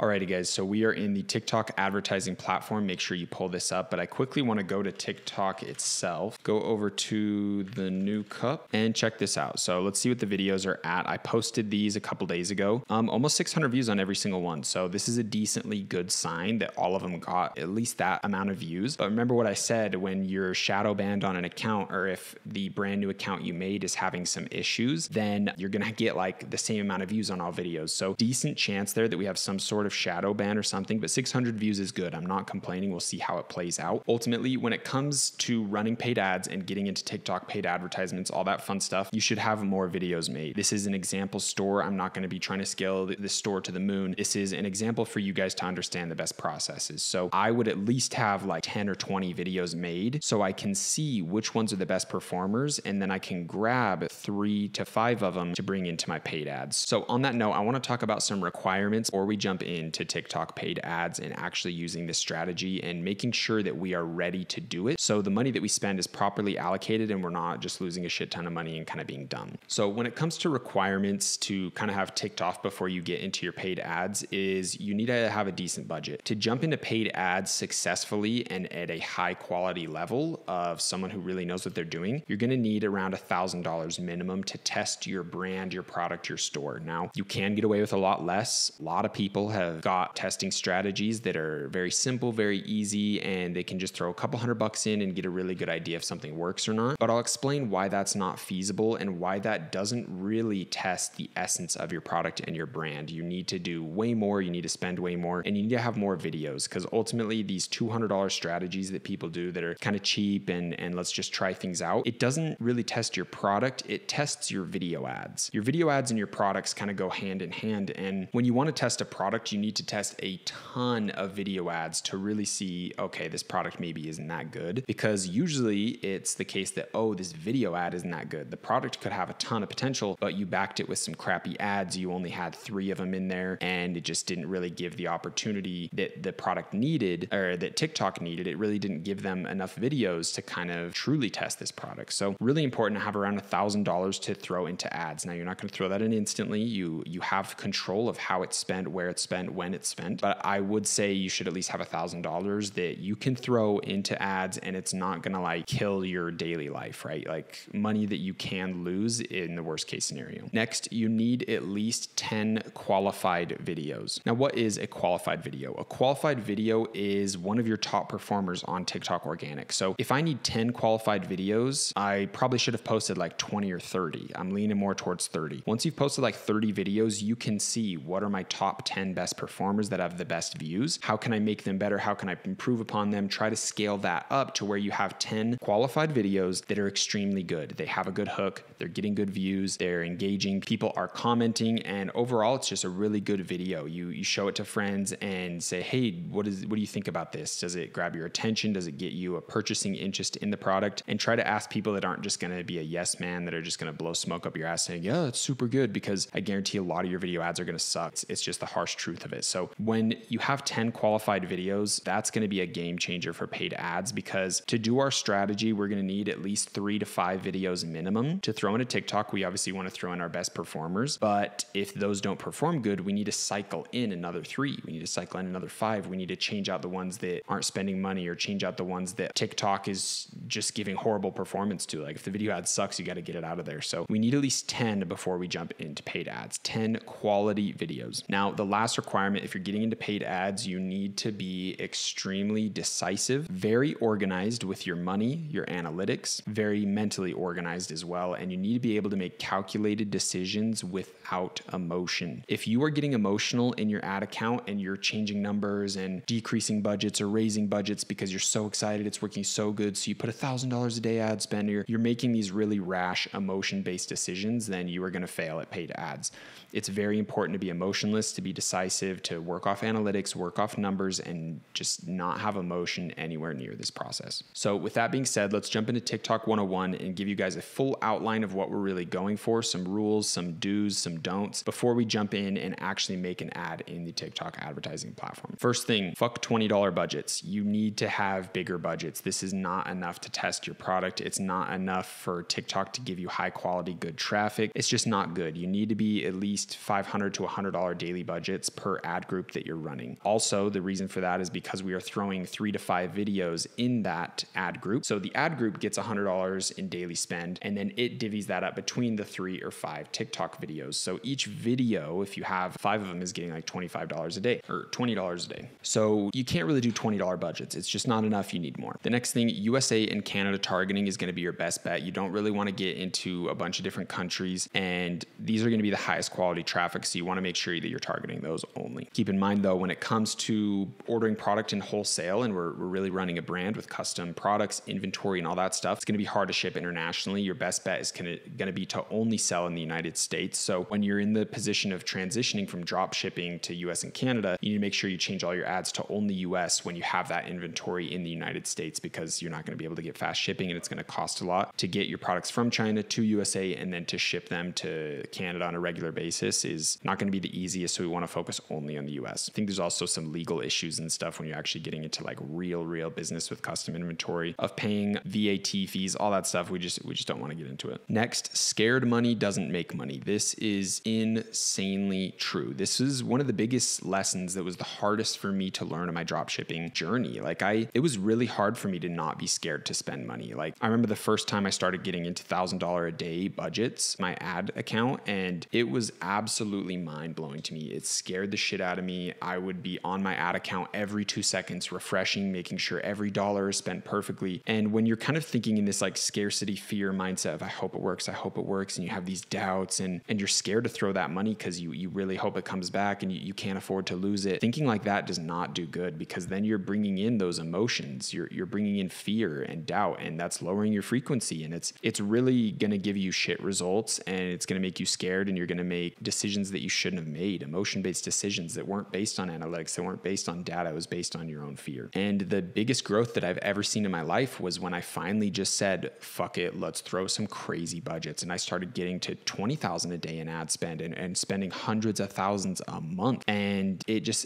All Alrighty guys, so we are in the TikTok advertising platform. Make sure you pull this up, but I quickly want to go to TikTok itself, go over to the new cup and check this out. So let's see what the videos are at. I posted these a couple days ago, almost 600 views on every single one. So this is a decently good sign that all of them got at least that amount of views. But remember what I said, when you're shadow banned on an account, or if the brand new account you made is having some issues, then you're going to get like the same amount of views on all videos. So decent chance there that we have some sort of shadow ban or something, but 600 views is good. I'm not complaining. We'll see how it plays out. Ultimately, when it comes to running paid ads and getting into TikTok paid advertisements, all that fun stuff, you should have more videos made. This is an example store. I'm not going to be trying to scale this store to the moon. This is an example for you guys to understand the best processes. So I would at least have like 10 or 20 videos made so I can see which ones are the best performers, and then I can grab 3 to 5 of them to bring into my paid ads. So on that note, I want to talk about some requirements before we jump into TikTok paid ads and actually using this strategy and making sure that we are ready to do it. So the money that we spend is properly allocated and we're not just losing a shit ton of money and kind of being dumb. So when it comes to requirements to kind of have ticked off before you get into your paid ads, is you need to have a decent budget. To jump into paid ads successfully and at a high quality level of someone who really knows what they're doing, you're going to need around $1,000 minimum to test your brand, your product, your store. Now, you can get away with a lot less. A lot of people have got testing strategies that are very simple, very easy, and they can just throw a couple $100 in and get a really good idea if something works or not. But I'll explain why that's not feasible and why that doesn't really test the essence of your product and your brand. You need to do way more, you need to spend way more, and you need to have more videos, because ultimately these $200 strategies that people do that are kind of cheap and let's just try things out, it doesn't really test your product, it tests your video ads. Your video ads and your products kind of go hand in hand, and when you want to test a product, you need to test a ton of video ads to really see, okay, this product maybe isn't that good, because usually it's the case that, oh, this video ad isn't that good. The product could have a ton of potential, but you backed it with some crappy ads. You only had 3 of them in there, and it just didn't really give the opportunity that the product needed, or that TikTok needed. It really didn't give them enough videos to kind of truly test this product. So really important to have around $1,000 to throw into ads. Now, you're not going to throw that in instantly. You have control of how it's spent, where it's spent, when it's spent. But I would say you should at least have $1,000 that you can throw into ads, and it's not going to like kill your daily life, right? Like money that you can lose in the worst case scenario. Next, you need at least 10 qualified videos. Now, what is a qualified video? A qualified video is one of your top performers on TikTok organic. So if I need 10 qualified videos, I probably should have posted like 20 or 30. I'm leaning more towards 30. Once you've posted like 30 videos, you can see what are my top 10 best performers that have the best views. How can I make them better? How can I improve upon them? Try to scale that up to where you have 10 qualified videos that are extremely good. They have a good hook. They're getting good views. They're engaging. People are commenting, and overall, it's just a really good video. You show it to friends and say, hey, what do you think about this? Does it grab your attention? Does it get you a purchasing interest in the product? And try to ask people that aren't just going to be a yes man, that are just going to blow smoke up your ass saying, yeah, it's super good, because I guarantee a lot of your video ads are going to suck. It's just the harsh truth of it. So when you have 10 qualified videos, that's going to be a game changer for paid ads, because to do our strategy, we're going to need at least 3 to 5 videos minimum to throw into TikTok. We obviously want to throw in our best performers, but if those don't perform good, we need to cycle in another 3. We need to cycle in another 5. We need to change out the ones that aren't spending money, or change out the ones that TikTok is just giving horrible performance to. Like if the video ad sucks, you got to get it out of there. So we need at least 10 before we jump into paid ads, 10 quality videos. Now, the last requirement, if you're getting into paid ads, you need to be extremely decisive, very organized with your money, your analytics, very mentally organized as well. And you need to be able to make calculated decisions without emotion. If you are getting emotional in your ad account and you're changing numbers and decreasing budgets or raising budgets because you're so excited, it's working so good, so you put $1,000 a day ad spend, you're making these really rash emotion-based decisions, then you are going to fail at paid ads. It's very important to be emotionless, to be decisive, to work off analytics, work off numbers, and just not have emotion anywhere near this process. So with that being said, let's jump into TikTok 101 and give you guys a full outline of what we're really going for, some rules, some do's, some don'ts, before we jump in and actually make an ad in the TikTok advertising platform. First thing, fuck $20 budgets. You need to have bigger budgets. This is not enough to to test your product. It's not enough for TikTok to give you high quality, good traffic. It's just not good. You need to be at least $500 to $100 daily budgets per ad group that you're running. Also, the reason for that is because we are throwing 3 to 5 videos in that ad group. So the ad group gets $100 in daily spend, and then it divvies that up between the 3 or 5 TikTok videos. So each video, if you have 5 of them, is getting like $25 a day or $20 a day. So you can't really do $20 budgets. It's just not enough. You need more. The next thing, USA and Canada targeting is going to be your best bet. You don't really want to get into a bunch of different countries, and these are going to be the highest quality traffic. So you want to make sure that you're targeting those only. Keep in mind though, when it comes to ordering product in wholesale, and we're really running a brand with custom products, inventory, and all that stuff, it's going to be hard to ship internationally. Your best bet is going to be to only sell in the United States. So when you're in the position of transitioning from drop shipping to US and Canada, you need to make sure you change all your ads to only US when you have that inventory in the United States, because you're not going to be able to get fast shipping, and it's going to cost a lot to get your products from China to USA and then to ship them to Canada on a regular basis is not going to be the easiest. So we want to focus only on the US. I think there's also some legal issues and stuff when you're actually getting into like real business with custom inventory of paying VAT fees, all that stuff. We just don't want to get into it. Next, scared money doesn't make money. This is insanely true. This is one of the biggest lessons that was the hardest for me to learn in my dropshipping journey. It was really hard for me to not be scared to spend money. Like, I remember the first time I started getting into $1,000 a day budgets, my ad account, and it was absolutely mind blowing to me. It scared the shit out of me. I would be on my ad account every 2 seconds, refreshing, making sure every dollar is spent perfectly. And when you're kind of thinking in this like scarcity fear mindset of I hope it works, and you have these doubts and you're scared to throw that money because you really hope it comes back and you can't afford to lose it. Thinking like that does not do good, because then you're bringing in those emotions. You're bringing in fear and doubt, and that's lowering your frequency, and it's really going to give you shit results, and it's going to make you scared, and you're going to make decisions that you shouldn't have made, emotion-based decisions that weren't based on analytics, that weren't based on data, it was based on your own fear. And the biggest growth that I've ever seen in my life was when I finally just said, fuck it, let's throw some crazy budgets. And I started getting to $20,000 a day in ad spend and spending hundreds of thousands a month. And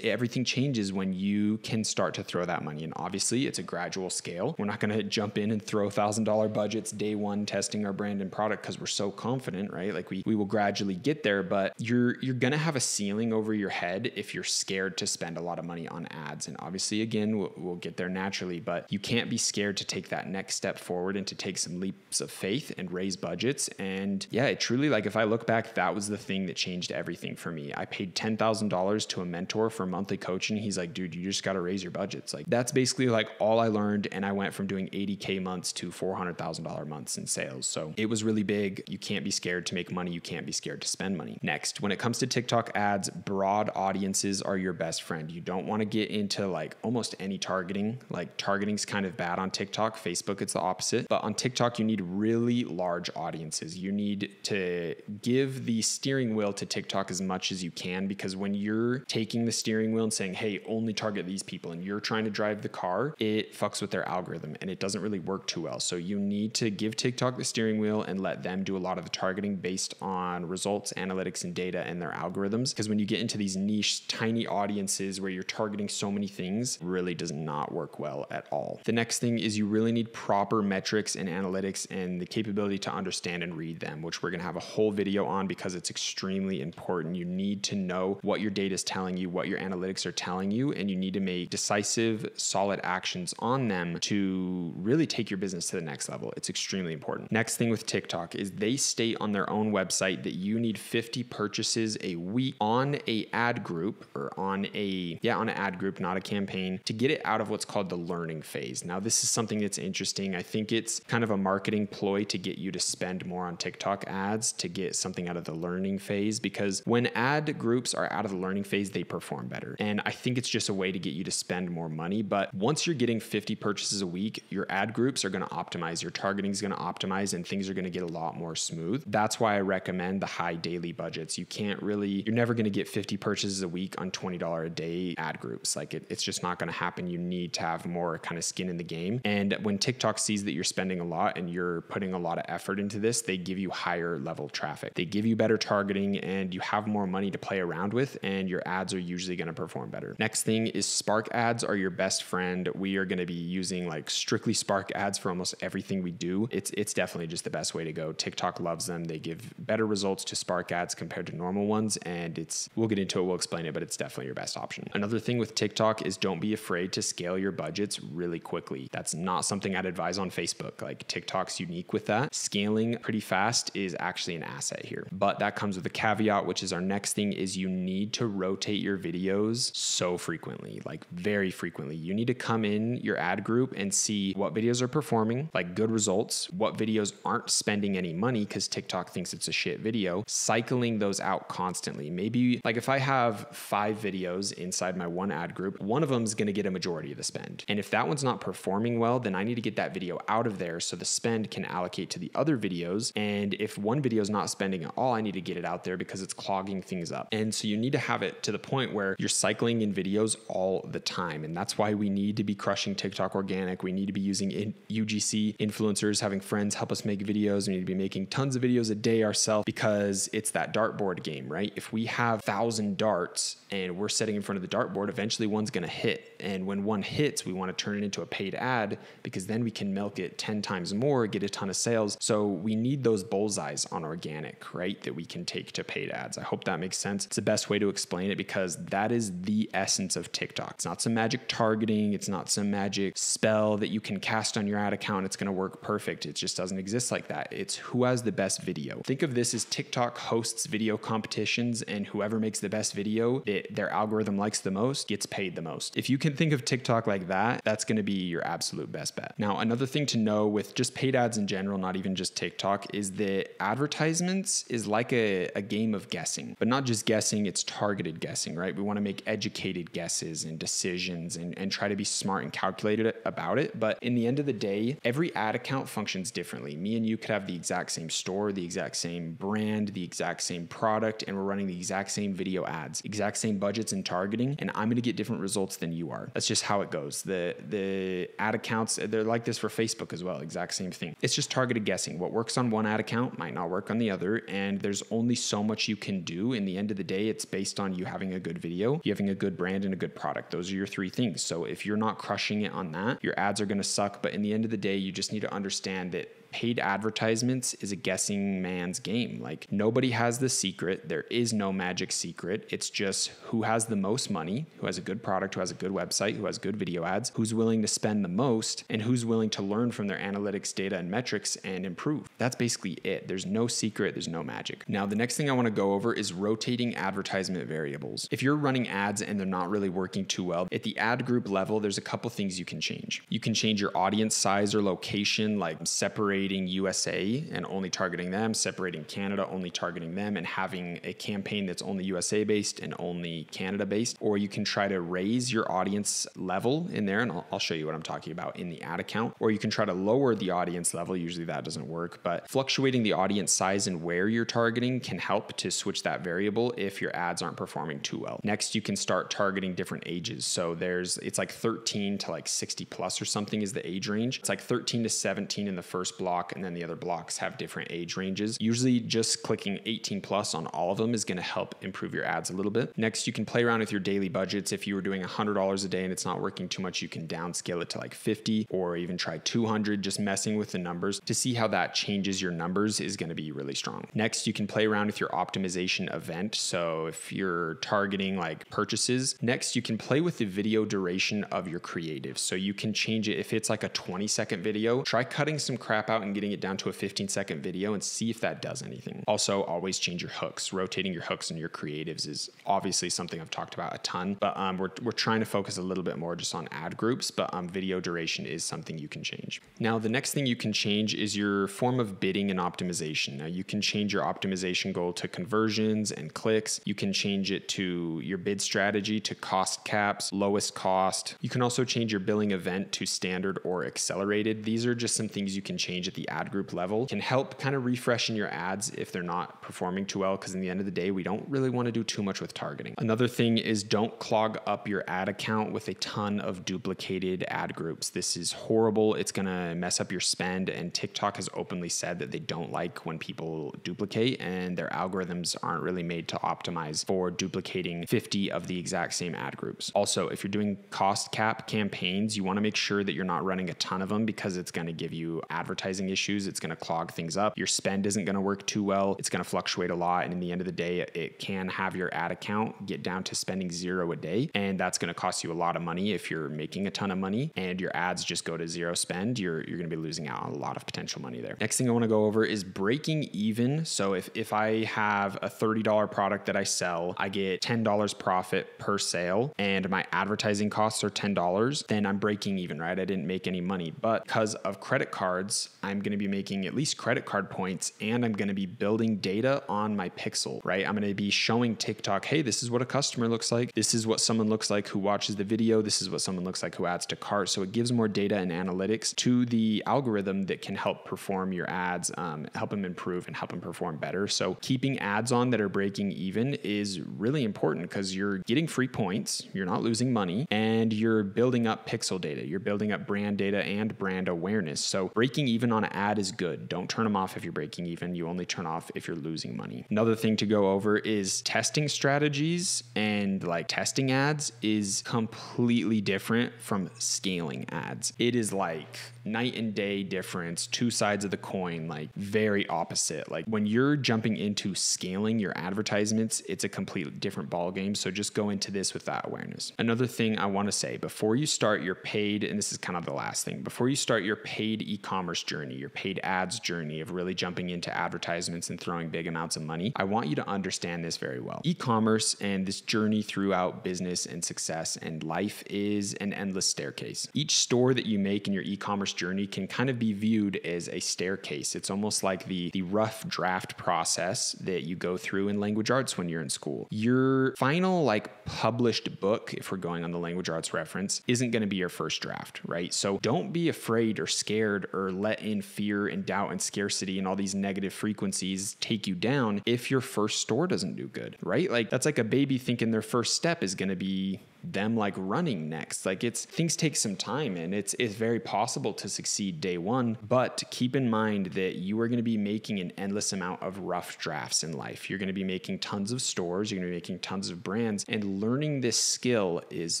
everything changes when you can start to throw that money. And obviously it's a gradual scale. We're not going to jump in and throw $1,000 budgets day one testing our brand and product because we're so confident, right? Like we will gradually get there, but you're going to have a ceiling over your head if you're scared to spend a lot of money on ads. And obviously, again, we'll get there naturally, but you can't be scared to take that next step forward and to take some leaps of faith and raise budgets. And yeah, it truly, like if I look back, that was the thing that changed everything for me. I paid $10,000 to a mentor for monthly coaching. He's like, dude, you just got to raise your budgets. Like that's basically like all I learned. And I went from doing 80K months to $400,000 months in sales. So it was really big. You can't be scared to make money. You can't be scared to spend money. Next, when it comes to TikTok ads, broad audiences are your best friend. You don't want to get into like almost any targeting. Like targeting's kind of bad on TikTok. Facebook, it's the opposite. But on TikTok, you need really large audiences. You need to give the steering wheel to TikTok as much as you can, because when you're taking the steering wheel and saying, hey, only target these people, and you're trying to drive the car, it fucks with their algorithm and it doesn't really work too well. So you need to give TikTok the steering wheel and let them do a lot of the targeting based on results, analytics, and data and their algorithms. Because when you get into these niche, tiny audiences where you're targeting so many things, really does not work well at all. The next thing is you really need proper metrics and analytics and the capability to understand and read them, which we're going to have a whole video on because it's extremely important. You need to know what your data is telling you, what your analytics are telling you, and you need to make decisive, solid actions on them to really take your business to the next level. It's extremely important. Next thing with TikTok is they state on their own website that you need 50 purchases a week on a ad group or on an ad group, not a campaign, to get it out of what's called the learning phase. Now, this is something that's interesting. I think it's kind of a marketing ploy to get you to spend more on TikTok ads to get something out of the learning phase, because when ad groups are out of the learning phase, they perform better. And I think it's just a way to get you to spend more money. But once you're getting 50 purchases a week, your ad groups are going to optimize, your targeting is going to optimize, and things are going to get a lot more smooth. That's why I recommend the high daily budgets. You're never going to get 50 purchases a week on $20 a day ad groups. Like it's just not going to happen. You need to have more kind of skin in the game. And when TikTok sees that you're spending a lot and you're putting a lot of effort into this, they give you higher level traffic. They give you better targeting and you have more money to play around with, and your ads are usually going to perform better. Next thing is Spark ads are your best friend. We are going to be using like strictly Spark ads for almost everything we do, it's definitely just the best way to go. TikTok loves them. They give better results to Spark ads compared to normal ones. And we'll get into it, we'll explain it, but it's definitely your best option. Another thing with TikTok is don't be afraid to scale your budgets really quickly. That's not something I'd advise on Facebook. Like TikTok's unique with that. Scaling pretty fast is actually an asset here, but that comes with a caveat, which is our next thing is you need to rotate your videos so frequently, like very frequently. You need to come in your ad group and see what videos are performing, like good results, what videos aren't spending any money because TikTok thinks it's a shit video, cycling those out constantly. Maybe like if I have 5 videos inside my one ad group, one of them is going to get a majority of the spend. And if that one's not performing well, then I need to get that video out of there so the spend can allocate to the other videos. And if one video is not spending at all, I need to get it out there because it's clogging things up. And so you need to have it to the point where you're cycling in videos all the time. And that's why we need to be crushing TikTok organic. We need to be using UGC influencers, having friends help us make videos. We need to be making tons of videos a day ourselves because it's that dartboard game, right? If we have 1,000 darts and we're sitting in front of the dartboard, eventually one's going to hit. And when one hits, we want to turn it into a paid ad because then we can milk it 10 times more, get a ton of sales. So we need those bullseyes on organic, right? That we can take to paid ads. I hope that makes sense. It's the best way to explain it because that is the essence of TikTok. It's not some magic targeting. It's not some magic spell that you can cast on your ad account. It's going to work perfect. It just doesn't exist like that. It's who has the best video. Think of this as TikTok hosts video competitions, and whoever makes the best video that their algorithm likes the most gets paid the most. If you can think of TikTok like that, that's going to be your absolute best bet. Now, another thing to know with just paid ads in general, not even just TikTok, is that advertisements is like a game of guessing, but not just guessing, it's targeted guessing, right? We want to make educated guesses and decisions and try to be smart and calculated about it. But in the end of the day, every ad account functions differently. Me and you could have the exact same store, the exact same brand, the exact same product, and we're running the exact same video ads, exact same budgets and targeting, and I'm going to get different results than you are. That's just how it goes. The ad accounts, they're like this for Facebook as well, exact same thing. It's just targeted guessing. What works on one ad account might not work on the other, and there's only so much you can do. In the end of the day, it's based on you having a good video, you having a good brand, and a good product. Those are your 3 things. So if you're not crushing it on that, your ads are going to suck. But in the end of the day, you just need to understand that paid advertisements is a guessing man's game. Like nobody has the secret. There is no magic secret. It's just who has the most money, who has a good product, who has a good website, who has good video ads, who's willing to spend the most, and who's willing to learn from their analytics, data, and metrics and improve. That's basically it. There's no secret. There's no magic. Now, the next thing I want to go over is rotating advertisement variables. If you're running ads and they're not really working too well, at the ad group level, there's a couple things you can change. You can change your audience size or location, like separating USA and only targeting them, separating Canada, only targeting them, and having a campaign that's only USA based and only Canada based. Or you can try to raise your audience level in there, and I'll show you what I'm talking about in the ad account. Or you can try to lower the audience level. Usually that doesn't work, but fluctuating the audience size and where you're targeting can help to switch that variable if your ads aren't performing too well. Next, you can start targeting different ages. So it's like 13 to like 60 plus or something is the age range. It's like 13 to 17 in the first block, and then the other blocks have different age ranges. Usually just clicking 18 plus on all of them is going to help improve your ads a little bit. Next, you can play around with your daily budgets. If you were doing $100 a day and it's not working too much, you can downscale it to like 50 or even try 200. Just messing with the numbers to see how that changes your numbers is going to be really strong. Next, you can play around with your optimization event. So if you're targeting like purchases, next you can play with the video duration of your creative. So you can change it. If it's like a 20-second video, try cutting some crap out and getting it down to a 15-second video and see if that does anything. Also, always change your hooks. Rotating your hooks and your creatives is obviously something I've talked about a ton, but we're trying to focus a little bit more just on ad groups, but video duration is something you can change. Now, the next thing you can change is your form of bidding and optimization. Now, you can change your optimization goal to conversions and clicks. You can change it to your bid strategy to cost caps, lowest cost. You can also change your billing event to standard or accelerated. These are just some things you can change at the ad group level can help kind of refreshen your ads if they're not performing too well, because in the end of the day, we don't really want to do too much with targeting. Another thing is don't clog up your ad account with a ton of duplicated ad groups. This is horrible. It's going to mess up your spend, and TikTok has openly said that they don't like when people duplicate, and their algorithms aren't really made to optimize for duplicating 50 of the exact same ad groups. Also, if you're doing cost cap campaigns, you want to make sure that you're not running a ton of them, because it's going to give you advertising issues. It's going to clog things up. Your spend isn't going to work too well. It's going to fluctuate a lot. And in the end of the day, it can have your ad account get down to spending $0 a day. And that's going to cost you a lot of money if you're making a ton of money and your ads just go to zero spend. You're going to be losing out on a lot of potential money there. Next thing I want to go over is breaking even. So if I have a $30 product that I sell, I get $10 profit per sale, and my advertising costs are $10, then I'm breaking even, right? I didn't make any money. But because of credit cards, I'm going to be making at least credit card points, and I'm going to be building data on my pixel, right? I'm going to be showing TikTok, hey, this is what a customer looks like. This is what someone looks like who watches the video. This is what someone looks like who adds to cart. So it gives more data and analytics to the algorithm that can help perform your ads, help them improve and help them perform better. So keeping ads on that are breaking even is really important, because you're getting free points, you're not losing money, and you're building up pixel data. You're building up brand data and brand awareness. So breaking even on an ad is good. Don't turn them off if you're breaking even. You only turn off if you're losing money. Another thing to go over is testing strategies, and like testing ads is completely different from scaling ads. It is like night and day difference, two sides of the coin, like very opposite. Like when you're jumping into scaling your advertisements, it's a completely different ball game. So just go into this with that awareness. Another thing I want to say before you start your paid, and this is kind of the last thing, before you start your paid e-commerce journey, your paid ads journey of really jumping into advertisements and throwing big amounts of money, I want you to understand this very well. E-commerce and this journey throughout business and success and life is an endless staircase. Each store that you make in your e-commerce journey can kind of be viewed as a staircase. It's almost like the rough draft process that you go through in language arts when you're in school. Your final like published book, if we're going on the language arts reference, isn't going to be your first draft, right? So don't be afraid or scared or let in fear and doubt and scarcity and all these negative frequencies take you down if your first store doesn't do good, right? Like that's like a baby thinking their first step is going to be them like running next. Like things take some time, and it's very possible to succeed day one, but keep in mind that you are going to be making an endless amount of rough drafts in life. You're going to be making tons of stores, you're going to be making tons of brands, and learning this skill is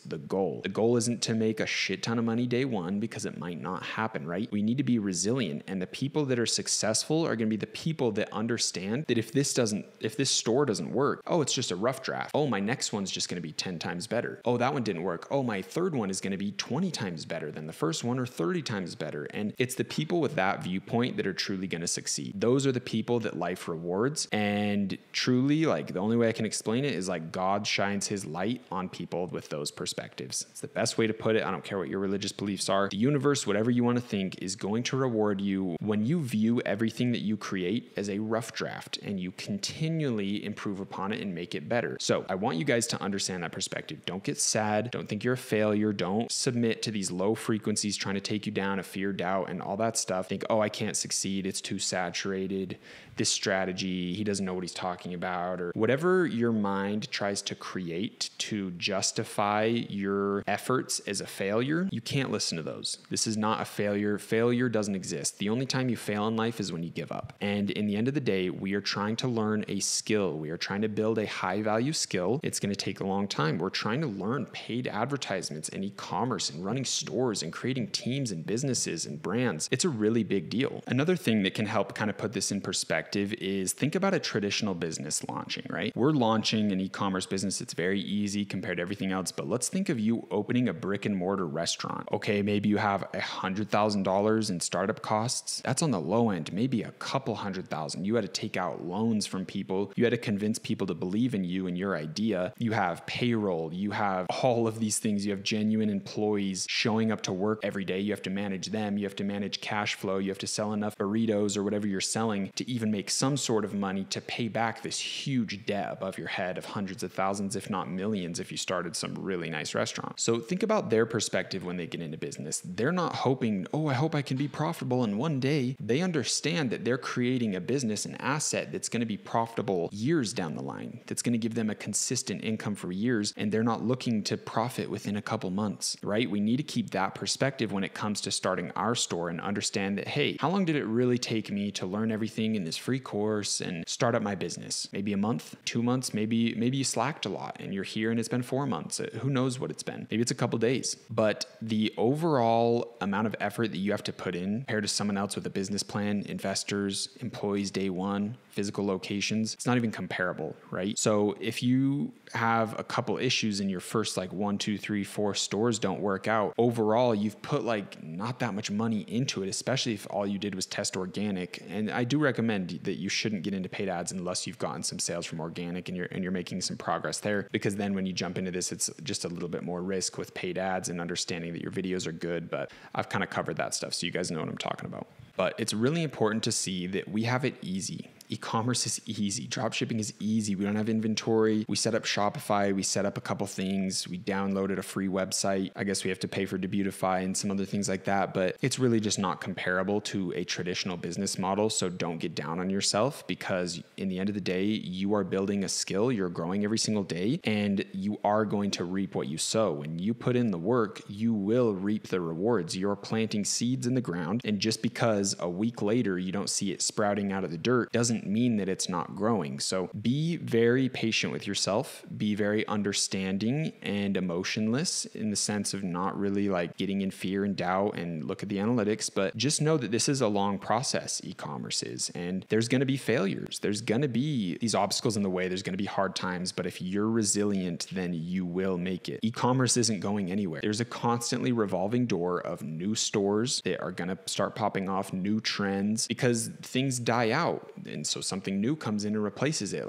the goal. The goal isn't to make a shit ton of money day one, because it might not happen, right? We need to be resilient, and the people that are successful are going to be the people that understand that if this store doesn't work, oh, it's just a rough draft. Oh, my next one's just going to be 10 times better. Oh, that one didn't work. Oh, my third one is going to be 20 times better than the first one, or 30 times better. And it's the people with that viewpoint that are truly going to succeed. Those are the people that life rewards. And truly, like the only way I can explain it is like God shines his light on people with those perspectives. It's the best way to put it. I don't care what your religious beliefs are. The universe, whatever you want to think, is going to reward you when you view everything that you create as a rough draft and you continually improve upon it and make it better. So I want you guys to understand that perspective. Don't get sad. Don't think you're a failure. Don't submit to these low frequencies trying to take you down, a fear, doubt, and all that stuff. Think, oh, I can't succeed. It's too saturated. This strategy, he doesn't know what he's talking about, or whatever your mind tries to create to justify your efforts as a failure. You can't listen to those. This is not a failure. Failure doesn't exist. The only time you fail in life is when you give up. And in the end of the day, we are trying to learn a skill. We are trying to build a high value skill. It's going to take a long time. We're trying to learn paid advertisements and e-commerce and running stores and creating teams and businesses and brands. It's a really big deal. Another thing that can help kind of put this in perspective is think about a traditional business launching, right? We're launching an e-commerce business. It's very easy compared to everything else, but let's think of you opening a brick and mortar restaurant. Okay, maybe you have $100,000 in startup costs. That's on the low end, maybe a couple $100,000. You had to take out loans from people. You had to convince people to believe in you and your idea. You have payroll. You have have all of these things. You have genuine employees showing up to work every day. You have to manage them. You have to manage cash flow. You have to sell enough burritos or whatever you're selling to even make some sort of money to pay back this huge debt above your head of hundreds of thousands, if not millions, if you started some really nice restaurant. So think about their perspective when they get into business. They're not hoping, oh, I hope I can be profitable in one day. They understand that they're creating a business, an asset that's going to be profitable years down the line, that's going to give them a consistent income for years, and they're not looking to profit within a couple months, right? We need to keep that perspective when it comes to starting our store and understand that, hey, how long did it really take me to learn everything in this free course and start up my business? Maybe a month, 2 months, maybe you slacked a lot and you're here and it's been 4 months. Who knows what it's been? Maybe it's a couple days. But the overall amount of effort that you have to put in compared to someone else with a business plan, investors, employees day one, physical locations, it's not even comparable, right? So if you have a couple issues in your first 1, 2, 3, 4 stores don't work out, overall you've put not that much money into it, especially if all you did was test organic. And I do recommend that you shouldn't get into paid ads unless you've gotten some sales from organic and you're making some progress there, because then when you jump into this, it's just a little bit more risk with paid ads and understanding that your videos are good. But I've kind of covered that stuff, so you guys know what I'm talking about. But it's really important to see that we have it easy. E-commerce is easy. Dropshipping is easy. We don't have inventory. We set up Shopify. We set up a couple things. We downloaded a free website. I guess we have to pay for Debutify and some other things like that, but it's really just not comparable to a traditional business model. So don't get down on yourself, because in the end of the day, you are building a skill. You're growing every single day, and you are going to reap what you sow. When you put in the work, you will reap the rewards. You're planting seeds in the ground, and just because a week later you don't see it sprouting out of the dirt doesn't mean that it's not growing. So be very patient with yourself, be very understanding and emotionless in the sense of not really getting in fear and doubt and look at the analytics, but just know that this is a long process, e-commerce is, and there's going to be failures. There's going to be these obstacles in the way. There's going to be hard times, but if you're resilient, then you will make it. E-commerce isn't going anywhere. There's a constantly revolving door of new stores that are going to start popping off, new trends, because things die out. And so something new comes in and replaces it.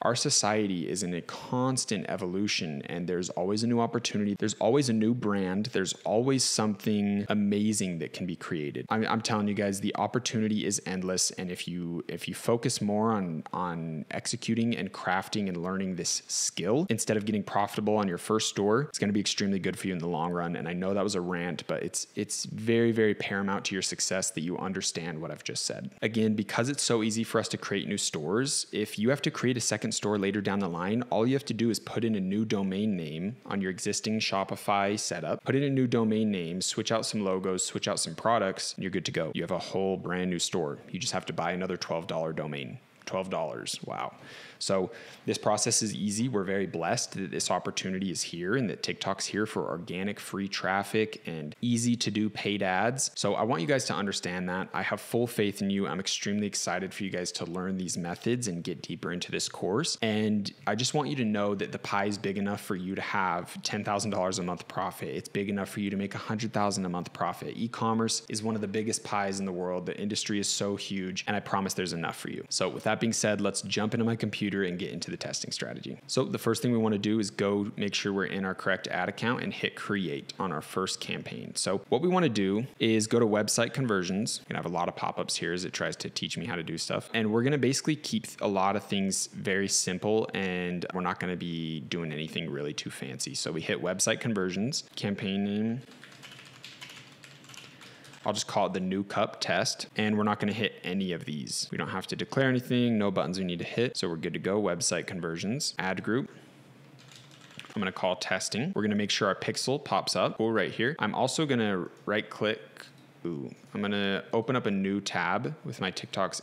Our society is in a constant evolution, and there's always a new opportunity. There's always a new brand. There's always something amazing that can be created. I'm telling you guys, the opportunity is endless. And if you focus more on executing and crafting and learning this skill instead of getting profitable on your first store, it's going to be extremely good for you in the long run. And I know that was a rant, but it's very, very paramount to your success that you understand what I've just said. Again, because it's so easy for us to create new stores, if you have to create a second store later down the line, all you have to do is put in a new domain name on your existing Shopify setup, put in a new domain name, switch out some logos, switch out some products, and you're good to go. You have a whole brand new store. You just have to buy another $12 domain. $12. Wow. So this process is easy. We're very blessed that this opportunity is here and that TikTok's here for organic free traffic and easy to do paid ads. So I want you guys to understand that. I have full faith in you. I'm extremely excited for you guys to learn these methods and get deeper into this course. And I just want you to know that the pie is big enough for you to have $10,000 a month profit. It's big enough for you to make $100,000 a month profit. E-commerce is one of the biggest pies in the world. The industry is so huge, and I promise there's enough for you. So with that being said, let's jump into my computer and get into the testing strategy. So the first thing we want to do is go make sure we're in our correct ad account and hit create on our first campaign. So what we want to do is go to website conversions. I'm going to have a lot of pop-ups here as it tries to teach me how to do stuff. And we're going to basically keep a lot of things very simple, and we're not going to be doing anything really too fancy. So we hit website conversions, campaign name. I'll just call it the new cup test, and we're not going to hit any of these. We don't have to declare anything, no buttons we need to hit, so we're good to go. Website conversions, ad group. I'm going to call testing. We're going to make sure our pixel pops up right here. I'm also going to right click. I'm going to open up a new tab with my TikTok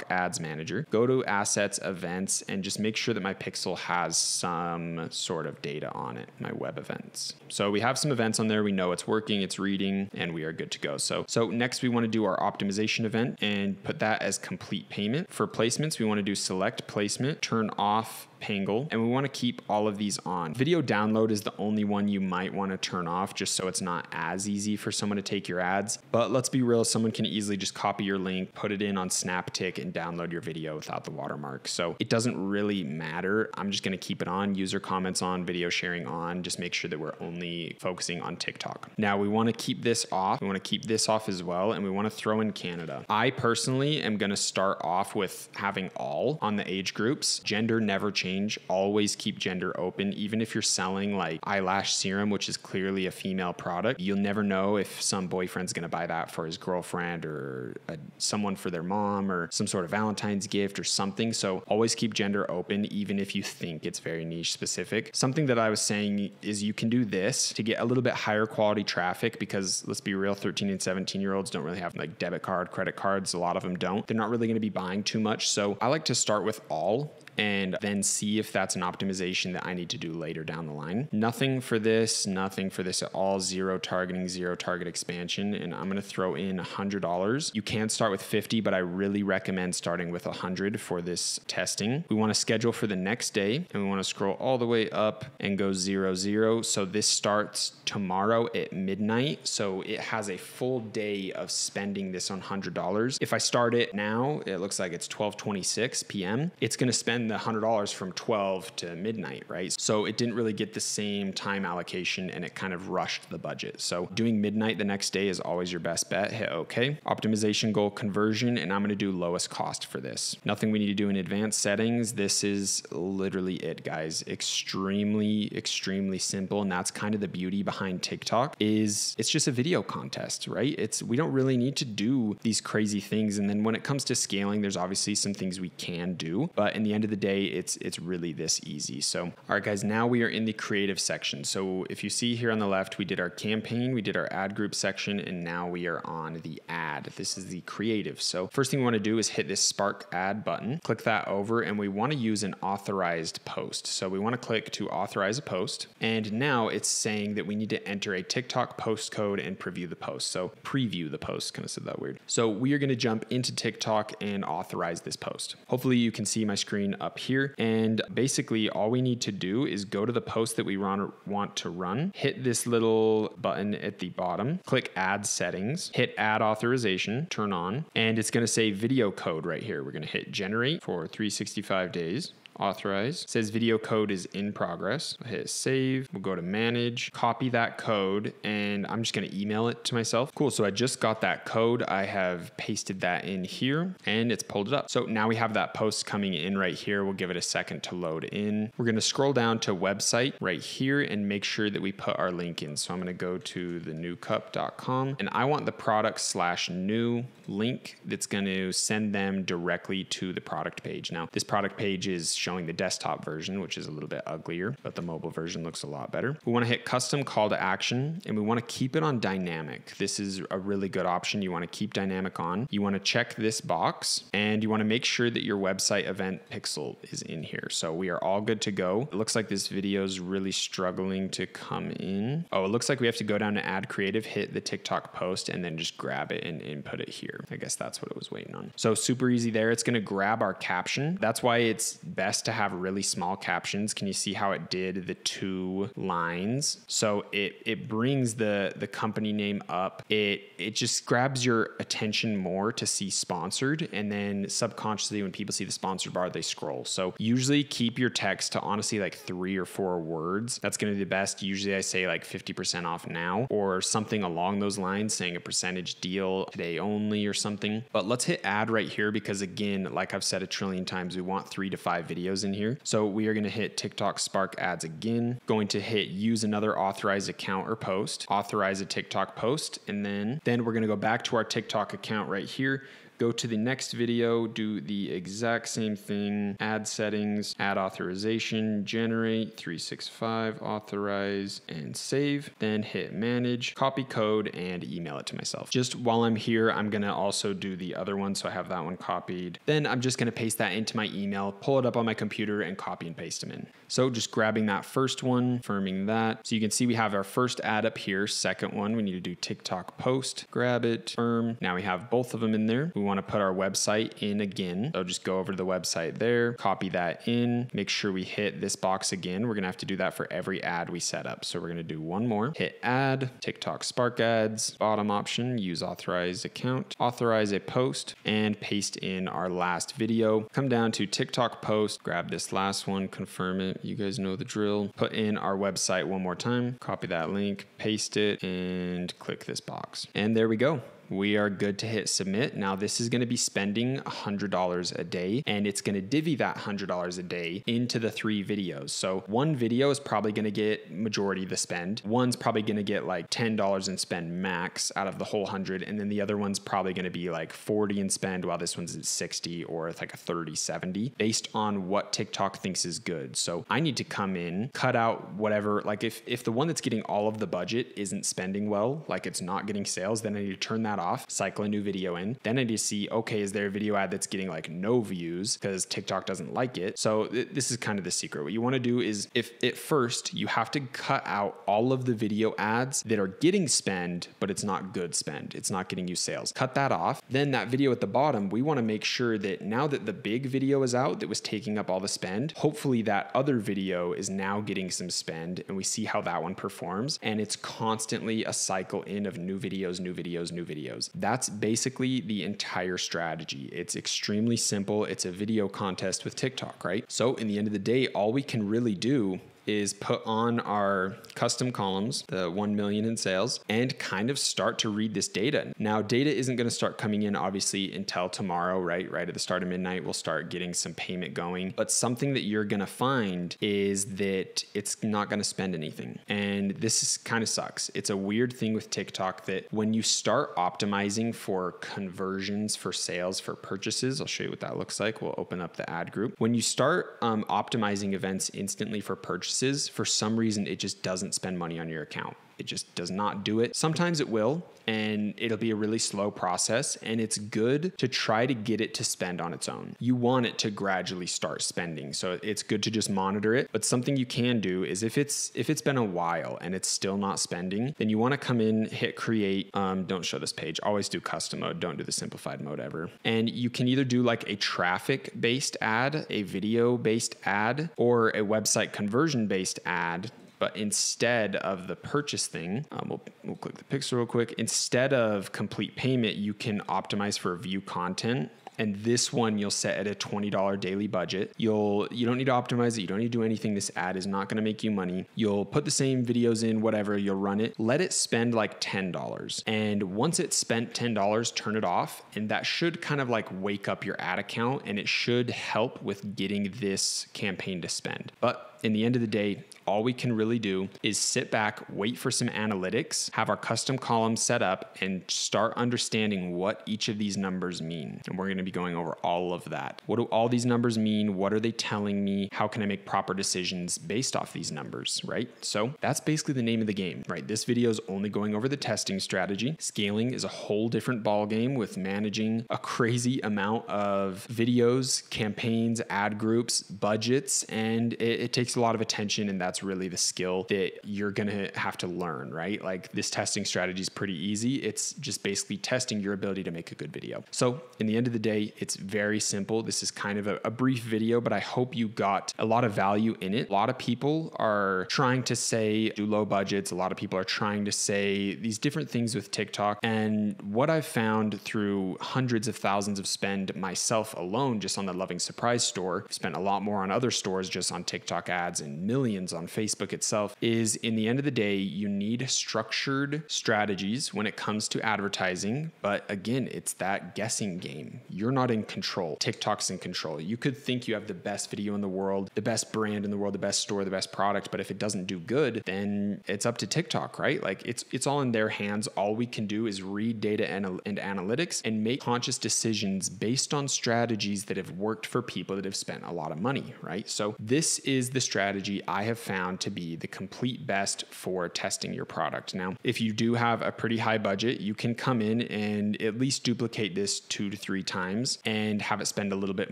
Ads Manager, go to Assets, Events, and just make sure that my pixel has some sort of data on it, my web events. So we have some events on there. We know it's working, it's reading, and we are good to go. So next we want to do our optimization event and put that as complete payment. For placements, we want to do select placement, turn off Pangle, and we want to keep all of these on. Video download is the only one you might want to turn off just so it's not as easy for someone to take your ads. But let's be real, someone can easily just copy your link, put it in on SnapTik, and download your video without the watermark. So it doesn't really matter. I'm just going to keep it on. User comments on, video sharing on. Just make sure that we're only focusing on TikTok. Now we want to keep this off. We want to keep this off as well, and we want to throw in Canada. I personally am going to start off with having all on the age groups. Gender never change. Always keep gender open. Even if you're selling like eyelash serum, which is clearly a female product, you'll never know if some boyfriend's going to buy that for his girlfriend or someone for their mom or some sort of Valentine's gift or something. So always keep gender open, even if you think it's very niche specific. Something that I was saying is you can do this to get a little bit higher quality traffic, because let's be real, 13 and 17-year-olds don't really have like debit card, credit cards. A lot of them don't. They're not really going to be buying too much. So I like to start with all and then see if that's an optimization that I need to do later down the line. Nothing for this at all. Zero targeting, zero target expansion. And I'm going to throw in $100. You can start with 50, but I really recommend starting with 100 for this testing. We want to schedule for the next day, and we want to scroll all the way up and go 0, 0. So this starts tomorrow at midnight. So it has a full day of spending this on $100. If I start it now, it looks like it's 12:26 p.m. It's going to spend the $100 from 12 to midnight, right? So it didn't really get the same time allocation, and it kind of rushed the budget. So doing midnight the next day is always your best bet. Hit OK. Optimization goal conversion, and I'm going to do lowest cost for this. Nothing we need to do in advanced settings. This is literally it, guys. Extremely, extremely simple. And that's kind of the beauty behind TikTok, is it's just a video contest, right? We don't really need to do these crazy things. And then when it comes to scaling, there's obviously some things we can do, but in the end of the day, it's really this easy. So, all right, guys, now we are in the creative section. So if you see here on the left, we did our campaign, we did our ad group section, and now we are on the ad. This is the creative. So first thing we want to do is hit this Spark Ad button, click that over, and we want to use an authorized post. So we want to click to authorize a post. And now it's saying that we need to enter a TikTok post code and preview the post. So preview the post, kind of said that weird. So we are going to jump into TikTok and authorize this post. Hopefully you can see my screen up here. And basically all we need to do is go to the post that we want to run, hit this little button at the bottom, click ad settings, hit ad authorization, turn on, and it's going to say video code right here. We're going to hit generate for 365 days. Authorize. It says video code is in progress. I'll hit save. We'll go to manage, copy that code, and I'm just going to email it to myself. Cool. So I just got that code. I have pasted that in here and it's pulled it up. So now we have that post coming in right here. We'll give it a second to load in. We're going to scroll down to website right here and make sure that we put our link in. So I'm going to go to thenewcup.com, and I want the product/new link that's going to send them directly to the product page. Now, this product page is showing the desktop version, which is a little bit uglier, but the mobile version looks a lot better. We want to hit custom call to action, and we want to keep it on dynamic. This is a really good option. You want to keep dynamic on. You want to check this box, and you want to make sure that your website event pixel is in here. So we are all good to go. It looks like this video is really struggling to come in. Oh, it looks like we have to go down to add creative, hit the TikTok post, and then just grab it and input it here. I guess that's what it was waiting on. So super easy there. It's going to grab our caption. That's why it's best to have really small captions. Can you see how it did the 2 lines? So it brings the company name up. It just grabs your attention more to see sponsored, and then subconsciously when people see the sponsored bar, they scroll. So usually keep your text to honestly like 3 or 4 words. That's going to be the best. Usually I say like 50% off now or something along those lines, saying a percentage deal today only or something. But let's hit add right here, because again, like I've said a trillion times, we want 3 to 5 videos in here. So we are going to hit TikTok Spark Ads again, going to hit use another authorized account or post, authorize a TikTok post, and then we're going to go back to our TikTok account right here, go to the next video, do the exact same thing, ad settings, ad authorization, generate, 365, authorize, and save. Then hit manage, copy code, and email it to myself. Just while I'm here, I'm gonna also do the other one, so I have that one copied. Then I'm just gonna paste that into my email, pull it up on my computer, and copy and paste them in. So just grabbing that first one, firming that. So you can see we have our first ad up here. Second one, we need to do TikTok post, grab it, firm. Now we have both of them in there. We want to put our website in again. So just go over to the website there, copy that in, make sure we hit this box again. We're going to have to do that for every ad we set up. So we're going to do one more, hit add, TikTok Spark Ads, bottom option, use authorized account, authorize a post, and paste in our last video. Come down to TikTok post, grab this last one, confirm it. You guys know the drill. Put in our website one more time, copy that link, paste it, and click this box. And there we go. We are good to hit submit. Now this is going to be spending $100 a day, and it's going to divvy that $100 a day into the 3 videos. So one video is probably going to get majority of the spend. One's probably going to get like $10 in spend max out of the whole 100. And then the other one's probably going to be like 40 in spend, while this one's at 60, or it's like a 30-70 based on what TikTok thinks is good. So I need to come in, cut out whatever, like if the one that's getting all of the budget isn't spending well, like it's not getting sales, then I need to turn that off, cycle a new video in. Then I need to see, okay, is there a video ad that's getting like no views because TikTok doesn't like it? So this is kind of the secret. What you want to do is, if at first you have to cut out all of the video ads that are getting spend, but it's not good spend, it's not getting you sales. Cut that off. Then that video at the bottom, we want to make sure that now that the big video is out that was taking up all the spend, hopefully that other video is now getting some spend, and we see how that one performs. And it's constantly a cycle in of new videos, new videos, new videos. That's basically the entire strategy. It's extremely simple. It's a video contest with TikTok, right? So in the end of the day, all we can really do is put on our custom columns, the 1 million in sales, and kind of start to read this data. Now, data isn't going to start coming in obviously until tomorrow, right? Right at the start of midnight, we'll start getting some payment going. But something that you're going to find is that it's not going to spend anything. And this kind of sucks. It's a weird thing with TikTok that when you start optimizing for conversions, for sales, for purchases, I'll show you what that looks like. We'll open up the ad group. When you start optimizing events instantly for purchases, for some reason, it just doesn't spend money on your account. It just does not do it. Sometimes it will, and it'll be a really slow process, and it's good to try to get it to spend on its own. You want it to gradually start spending, so it's good to just monitor it. But something you can do is if it's been a while and it's still not spending, then you want to come in, hit create. Don't show this page. Always do custom mode. Don't do the simplified mode ever. And you can either do like a traffic-based ad, a video-based ad, or a website conversion-based ad. But instead of the purchase thing, we'll click the pixel real quick. Instead of complete payment, you can optimize for view content. And this one you'll set at a $20 daily budget. You don't need to optimize it. You don't need to do anything. This ad is not going to make you money. You'll put the same videos in, whatever, you'll run it. Let it spend like $10. And once it's spent $10, turn it off. And that should kind of like wake up your ad account, and it should help with getting this campaign to spend. But in the end of the day, all we can really do is sit back, wait for some analytics, have our custom columns set up, and start understanding what each of these numbers mean. And we're going to be going over all of that. What do all these numbers mean? What are they telling me? How can I make proper decisions based off these numbers, right? So that's basically the name of the game, right? This video is only going over the testing strategy. Scaling is a whole different ballgame with managing a crazy amount of videos, campaigns, ad groups, budgets, and it takes a lot of attention, and that's really the skill that you're going to have to learn, right? Like this testing strategy is pretty easy. It's just basically testing your ability to make a good video. So in the end of the day, it's very simple. This is kind of a brief video, but I hope you got a lot of value in it. A lot of people are trying to say do low budgets. A lot of people are trying to say these different things with TikTok. And what I've found through hundreds of thousands of spend myself alone, just on the Loving Surprise store, I've spent a lot more on other stores just on TikTok ads and millions on Facebook itself, is in the end of the day, you need structured strategies when it comes to advertising. But again, it's that guessing game. You're not in control. TikTok's in control. You could think you have the best video in the world, the best brand in the world, the best store, the best product, but if it doesn't do good, then it's up to TikTok, right? Like it's all in their hands. All we can do is read data and analytics and make conscious decisions based on strategies that have worked for people that have spent a lot of money, right? So this is the strategy I have found to be the complete best for testing your product. Now, if you do have a pretty high budget, you can come in and at least duplicate this 2 to 3 times and have it spend a little bit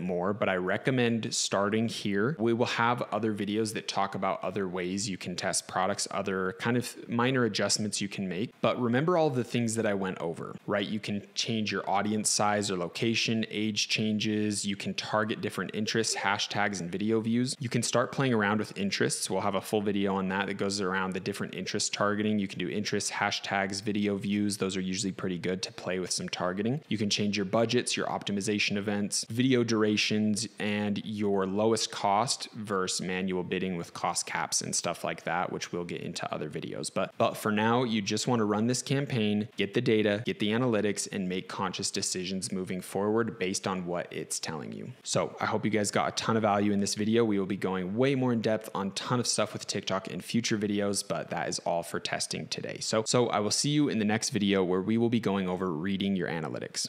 more. But I recommend starting here. We will have other videos that talk about other ways you can test products, other kind of minor adjustments you can make. But remember all of the things that I went over, right? You can change your audience size or location, age changes. You can target different interests, hashtags, and video views. You can start playing around with interests. We'll have a full video on that goes around the different interest targeting. You can do interests, hashtags, video views. Those are usually pretty good to play with some targeting. You can change your budgets, your optimization events, video durations, and your lowest cost versus manual bidding with cost caps and stuff like that, which we'll get into other videos. But for now, you just want to run this campaign, get the data, get the analytics, and make conscious decisions moving forward based on what it's telling you. So I hope you guys got a ton of value in this video. We will be going way more in depth on a ton of stuff with TikTok in future videos, but that is all for testing today. So I will see you in the next video where we will be going over reading your analytics.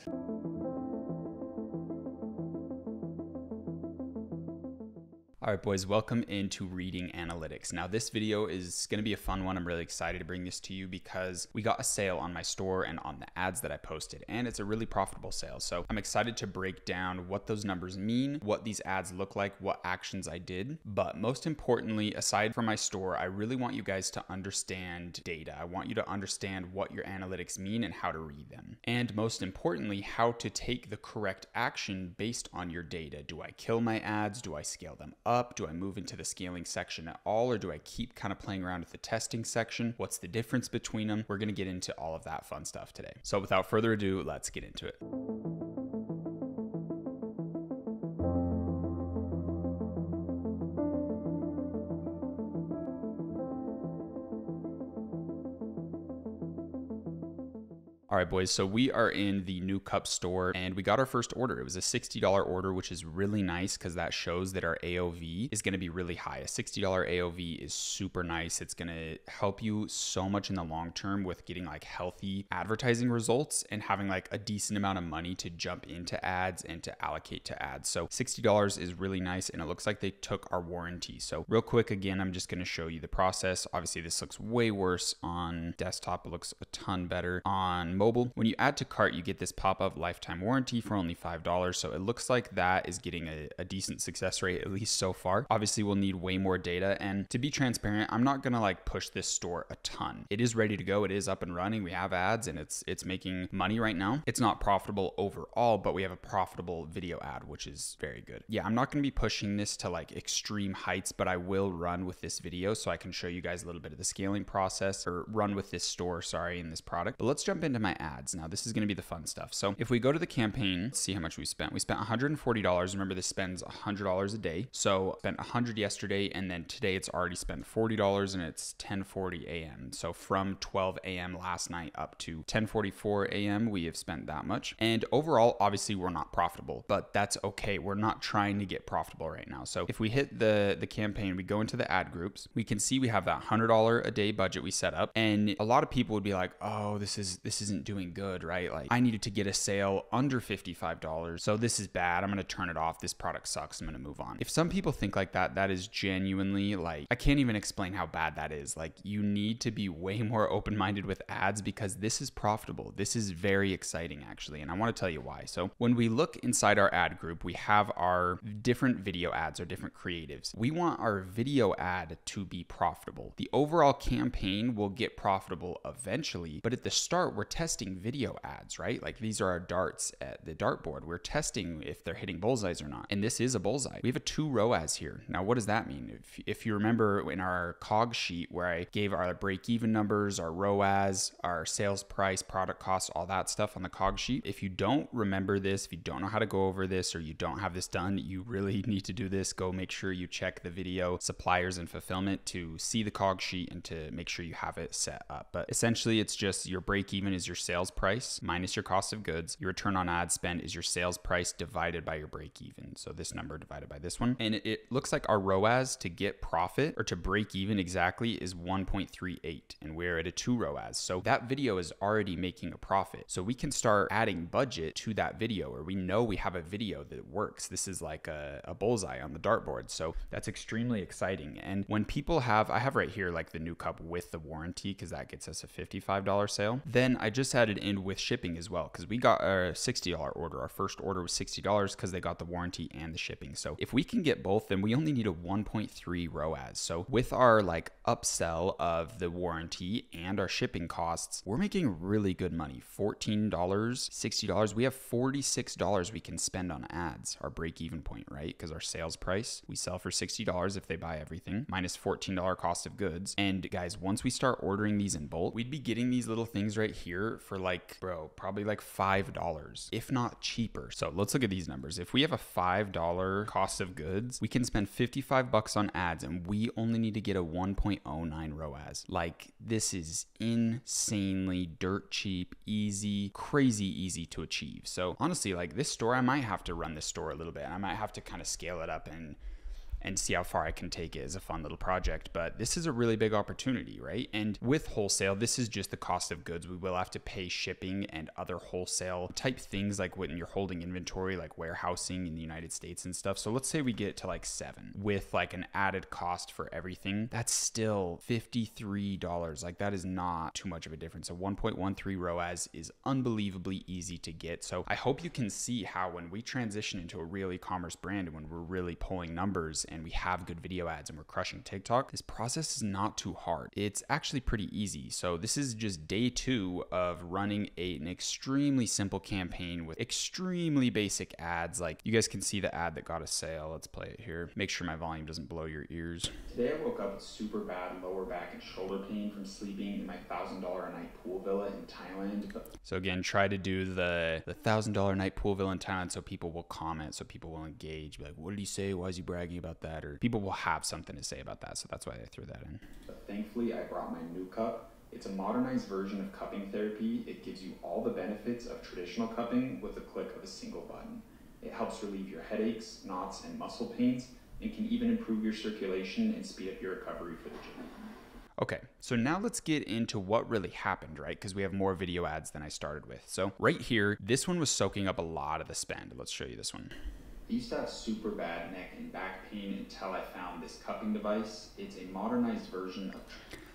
All right, boys, welcome into reading analytics. Now, this video is going to be a fun one. I'm really excited to bring this to you because we got a sale on my store and on the ads that I posted, and it's a really profitable sale. So I'm excited to break down what those numbers mean, what these ads look like, what actions I did. But most importantly, aside from my store, I really want you guys to understand data. I want you to understand what your analytics mean and how to read them. And most importantly, how to take the correct action based on your data. Do I kill my ads? Do I scale them up? Do I move into the scaling section at all, or do I keep kind of playing around with the testing section? What's the difference between them? We're going to get into all of that fun stuff today. So without further ado, let's get into it. All right, boys, so we are in the New Cup store and we got our first order. It was a $60 order, which is really nice because that shows that our AOV is going to be really high. A $60 AOV is super nice. It's going to help you so much in the long term with getting like healthy advertising results and having like a decent amount of money to jump into ads and to allocate to ads. So $60 is really nice, and it looks like they took our warranty. So real quick, again, I'm just going to show you the process. Obviously, this looks way worse on desktop. It looks a ton better on mobile. When you add to cart, you get this pop-up lifetime warranty for only $5. So it looks like that is getting a decent success rate, at least so far. Obviously, we'll need way more data. And to be transparent, I'm not going to like push this store a ton. It is ready to go. It is up and running. We have ads and it's making money right now. It's not profitable overall, but we have a profitable video ad, which is very good. Yeah, I'm not going to be pushing this to like extreme heights, but I will run with this video so I can show you guys a little bit of the scaling process, or run with this store, sorry, in this product. But let's jump into my ads. Now, this is going to be the fun stuff. So if we go to the campaign, let's see how much we spent. We spent $140. Remember, this spends $100 a day. So spent $100 yesterday, and then today it's already spent $40 and it's 10:40 a.m. So from 12 a.m. last night up to 10:44 a.m., we have spent that much. And overall, obviously, we're not profitable, but that's okay. We're not trying to get profitable right now. So if we hit the campaign, we go into the ad groups, we can see we have that $100 a day budget we set up. And a lot of people would be like, oh, this isn't doing good, right? Like, I needed to get a sale under $55. So this is bad. I'm going to turn it off. This product sucks. I'm going to move on. If some people think like that, that is genuinely like, I can't even explain how bad that is. Like, you need to be way more open-minded with ads because this is profitable. This is very exciting, actually. And I want to tell you why. So when we look inside our ad group, we have our different video ads or different creatives. We want our video ad to be profitable. The overall campaign will get profitable eventually, but at the start, we're testing video ads, right? Like, these are our darts at the dartboard. We're testing if they're hitting bullseyes or not. And this is a bullseye. We have a 2 ROAS here. Now, what does that mean? If you remember in our cog sheet where I gave our break-even numbers, our ROAS, our sales price, product costs, all that stuff on the cog sheet, if you don't remember this, if you don't know how to go over this, or you don't have this done, you really need to do this. Go make sure you check the video suppliers and fulfillment to see the cog sheet and to make sure you have it set up. But essentially, it's just your break-even is your sales price minus your cost of goods. Your return on ad spend is your sales price divided by your break even. So this number divided by this one. And it looks like our ROAS to get profit or to break even exactly is 1.38, and we're at a 2 ROAS. So that video is already making a profit. So we can start adding budget to that video, or we know we have a video that works. This is like a bullseye on the dartboard. So that's extremely exciting. And when people I have right here like the new cup with the warranty, because that gets us a $55 sale. Then I just added in with shipping as well, because we got a $60 order. Our first order was $60 because they got the warranty and the shipping. So if we can get both, then we only need a 1.3 ROAS. So with our like upsell of the warranty and our shipping costs, we're making really good money. $14, $60. We have $46 we can spend on ads, our break even point, right? Because our sales price, we sell for $60 if they buy everything, minus $14 cost of goods. And guys, once we start ordering these in bulk, we'd be getting these little things right here for like, bro, probably like $5, if not cheaper. So let's look at these numbers. If we have a $5 cost of goods, we can spend $55 on ads and we only need to get a 1.09 ROAS. Like, this is insanely dirt cheap, easy, crazy easy to achieve. So honestly, like this store, I might have to run this store a little bit. I might have to kind of scale it up and see how far I can take it as a fun little project. But this is a really big opportunity, right? And with wholesale, this is just the cost of goods. We will have to pay shipping and other wholesale type things, like when you're holding inventory, like warehousing in the United States and stuff. So let's say we get to like 7 with like an added cost for everything. That's still $53. Like, that is not too much of a difference. A 1.13 ROAS is unbelievably easy to get. So I hope you can see how when we transition into a real e-commerce brand and when we're really pulling numbers and we have good video ads and we're crushing TikTok, this process is not too hard. It's actually pretty easy. So this is just day 2 of running an extremely simple campaign with extremely basic ads. Like, you guys can see the ad that got a sale. Let's play it here. Make sure my volume doesn't blow your ears. Today I woke up with super bad lower back and shoulder pain from sleeping in my $1,000 a night pool villa in Thailand. So again, try to do the $1,000 night pool villa in Thailand so people will comment, so people will engage. Be like, what did he say? Why is he bragging about that? Or people will have something to say about that. So that's why I threw that in. But thankfully, I brought my new cup. It's a modernized version of cupping therapy. It gives you all the benefits of traditional cupping with the click of a single button. It helps relieve your headaches, knots, and muscle pains, and can even improve your circulation and speed up your recovery for the gym. Okay, so now let's get into what really happened, right? Because we have more video ads than I started with. So right here, this one was soaking up a lot of the spend. Let's show you this one. I used to have super bad neck and back pain until I found this cupping device. It's a modernized version of...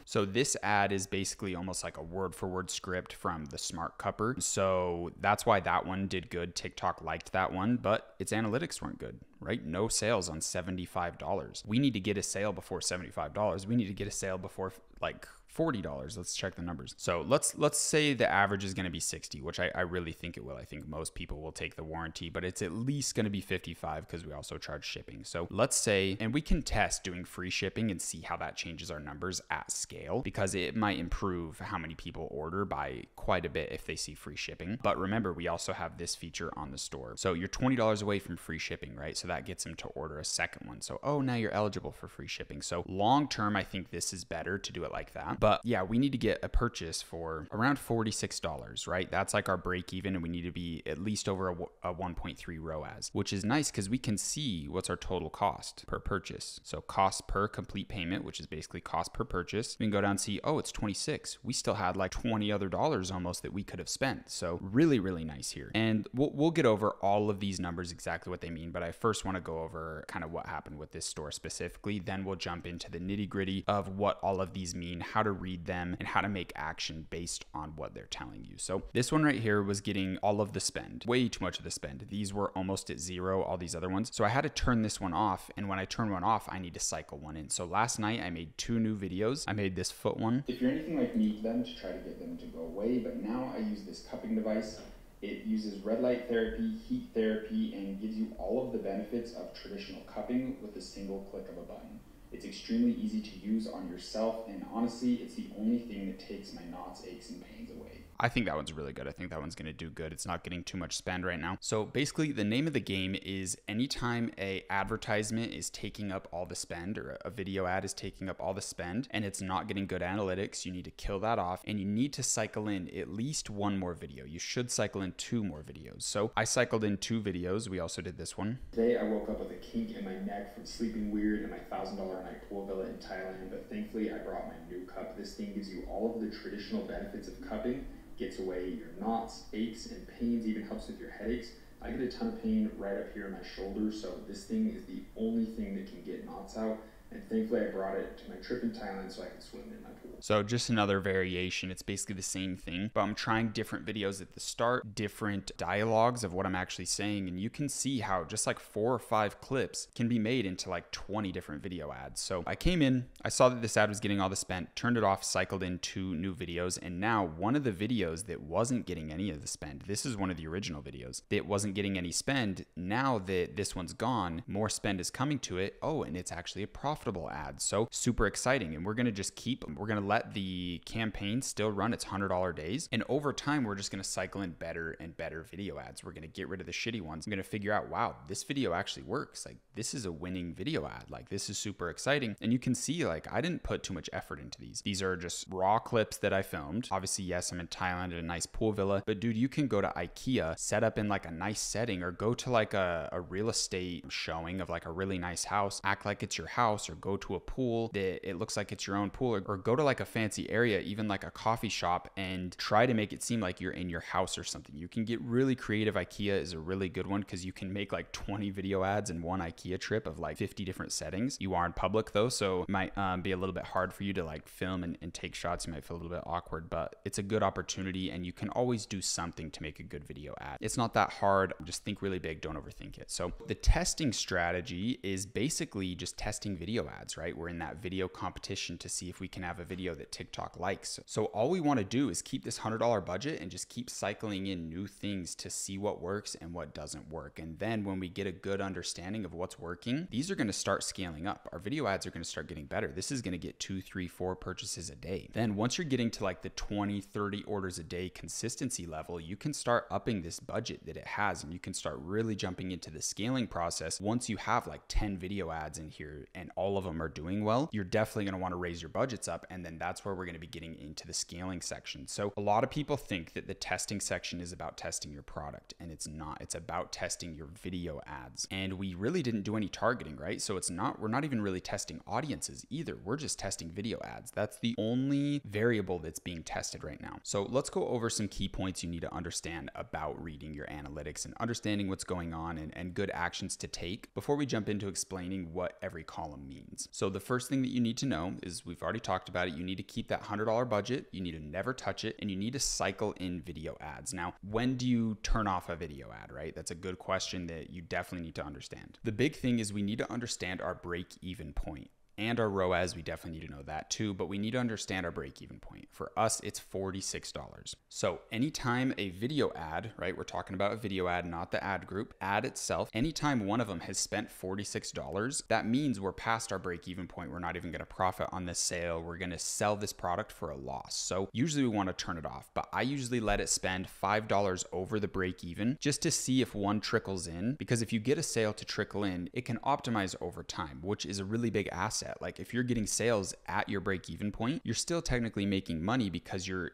So this ad is basically almost like a word-for-word script from the Smart Cupper. So that's why that one did good. TikTok liked that one, but its analytics weren't good, right? No sales on $75. We need to get a sale before $75. We need to get a sale before like $40. Let's check the numbers. So let's say the average is going to be 60, which I really think it will. I think most people will take the warranty, but it's at least going to be 55 because we also charge shipping. So let's say, and we can test doing free shipping and see how that changes our numbers at scale, because it might improve how many people order by quite a bit if they see free shipping. But remember, we also have this feature on the store. So you're $20 away from free shipping, right? So that gets them to order a second one. So, oh, now you're eligible for free shipping. So long term, I think this is better to do it like that. But yeah, we need to get a purchase for around $46, right? That's like our break even, and we need to be at least over a 1.3 ROAS, which is nice because we can see what's our total cost per purchase. So cost per complete payment, which is basically cost per purchase. We can go down and see, oh, it's 26. We still had like $20 other almost that we could have spent. So really, really nice here. And we'll get over all of these numbers, exactly what they mean. But I first want to go over kind of what happened with this store specifically. Then we'll jump into the nitty gritty of what all of these mean, how to read them, and how to make action based on what they're telling you. So this one right here was getting all of the spend, way too much of the spend. These were almost at zero, all these other ones. So I had to turn this one off. And when I turn one off, I need to cycle one in. So last night I made 2 new videos. I made this foot one. If you're anything like me, then to try to get them to go away, but now I use this cupping device. It uses red light therapy, heat therapy, and gives you all of the benefits of traditional cupping with a single click of a button. It's extremely easy to use on yourself, and honestly, it's the only thing that takes my knots, aches, and pains away. I think that one's really good. I think that one's going to do good. It's not getting too much spend right now. So basically the name of the game is anytime a advertisement is taking up all the spend, or a video ad is taking up all the spend and it's not getting good analytics, you need to kill that off and you need to cycle in at least one more video. You should cycle in 2 more videos. So I cycled in 2 videos. We also did this one. Today I woke up with a kink in my neck from sleeping weird in my $1,000 a night pool villa in Thailand, but thankfully I brought my new cup. This thing gives you all of the traditional benefits of cupping, gets away your knots, aches, and pains, even helps with your headaches. I get a ton of pain right up here in my shoulder, so this thing is the only thing that can get knots out. And thankfully I brought it to my trip in Thailand so I could swim in my pool. So just another variation. It's basically the same thing, but I'm trying different videos at the start, different dialogues of what I'm actually saying. And you can see how just like 4 or 5 clips can be made into like 20 different video ads. So I came in, I saw that this ad was getting all the spend, turned it off, cycled in 2 new videos. And now one of the videos that wasn't getting any of the spend, this is one of the original videos that wasn't getting any spend. Now that this one's gone, more spend is coming to it. Oh, and it's actually a profitable ad. So super exciting. And we're going to just we're going to let the campaign still run its $100 days. And over time, we're just going to cycle in better and better video ads. We're going to get rid of the shitty ones. I'm going to figure out, wow, this video actually works. Like this is a winning video ad. Like this is super exciting. And you can see like I didn't put too much effort into these. These are just raw clips that I filmed. Obviously, yes, I'm in Thailand at a nice pool villa, but dude, you can go to IKEA, set up in like a nice setting, or go to like a real estate showing of like a really nice house, act like it's your house, or go to a pool that it looks like it's your own pool, or go to like a fancy area, even like a coffee shop, and try to make it seem like you're in your house or something. You can get really creative. IKEA is a really good one because you can make like 20 video ads in one IKEA trip of like 50 different settings. You are in public though, so it might be a little bit hard for you to like film and take shots. You might feel a little bit awkward, but it's a good opportunity and you can always do something to make a good video ad. It's not that hard. Just think really big. Don't overthink it. So the testing strategy is basically just testing video ads, right? We're in that video competition to see if we can have a video that TikTok likes. So all we want to do is keep this $100 budget and just keep cycling in new things to see what works and what doesn't work. And then when we get a good understanding of what's working, these are going to start scaling up. Our video ads are going to start getting better. This is going to get 2, 3, 4 purchases a day. Then once you're getting to like the 20, 30 orders a day consistency level, you can start upping this budget that it has, and you can start really jumping into the scaling process. Once you have like 10 video ads in here and all of them are doing well, you're definitely going to want to raise your budgets up. And then that's where we're going to be getting into the scaling section. So a lot of people think that the testing section is about testing your product, and it's not. It's about testing your video ads. And we really didn't do any targeting, right? So we're not even really testing audiences either. We're just testing video ads. That's the only variable that's being tested right now. So let's go over some key points you need to understand about reading your analytics and understanding what's going on and good actions to take before we jump into explaining what every column means. So the first thing that you need to know is, we've already talked about it, you need to keep that $100 budget, you need to never touch it, and you need to cycle in video ads. Now, when do you turn off a video ad, right? That's a good question that you definitely need to understand. The big thing is we need to understand our break-even point. And our ROAS, we definitely need to know that too, but we need to understand our break-even point. For us, it's $46. So anytime a video ad, right, we're talking about a video ad, not the ad group, ad itself, anytime one of them has spent $46, that means we're past our break-even point. We're not even gonna profit on this sale. We're gonna sell this product for a loss. So usually we wanna turn it off, but I usually let it spend $5 over the break-even just to see if one trickles in, because if you get a sale to trickle in, it can optimize over time, which is a really big asset. Like if you're getting sales at your break-even point, you're still technically making money because you're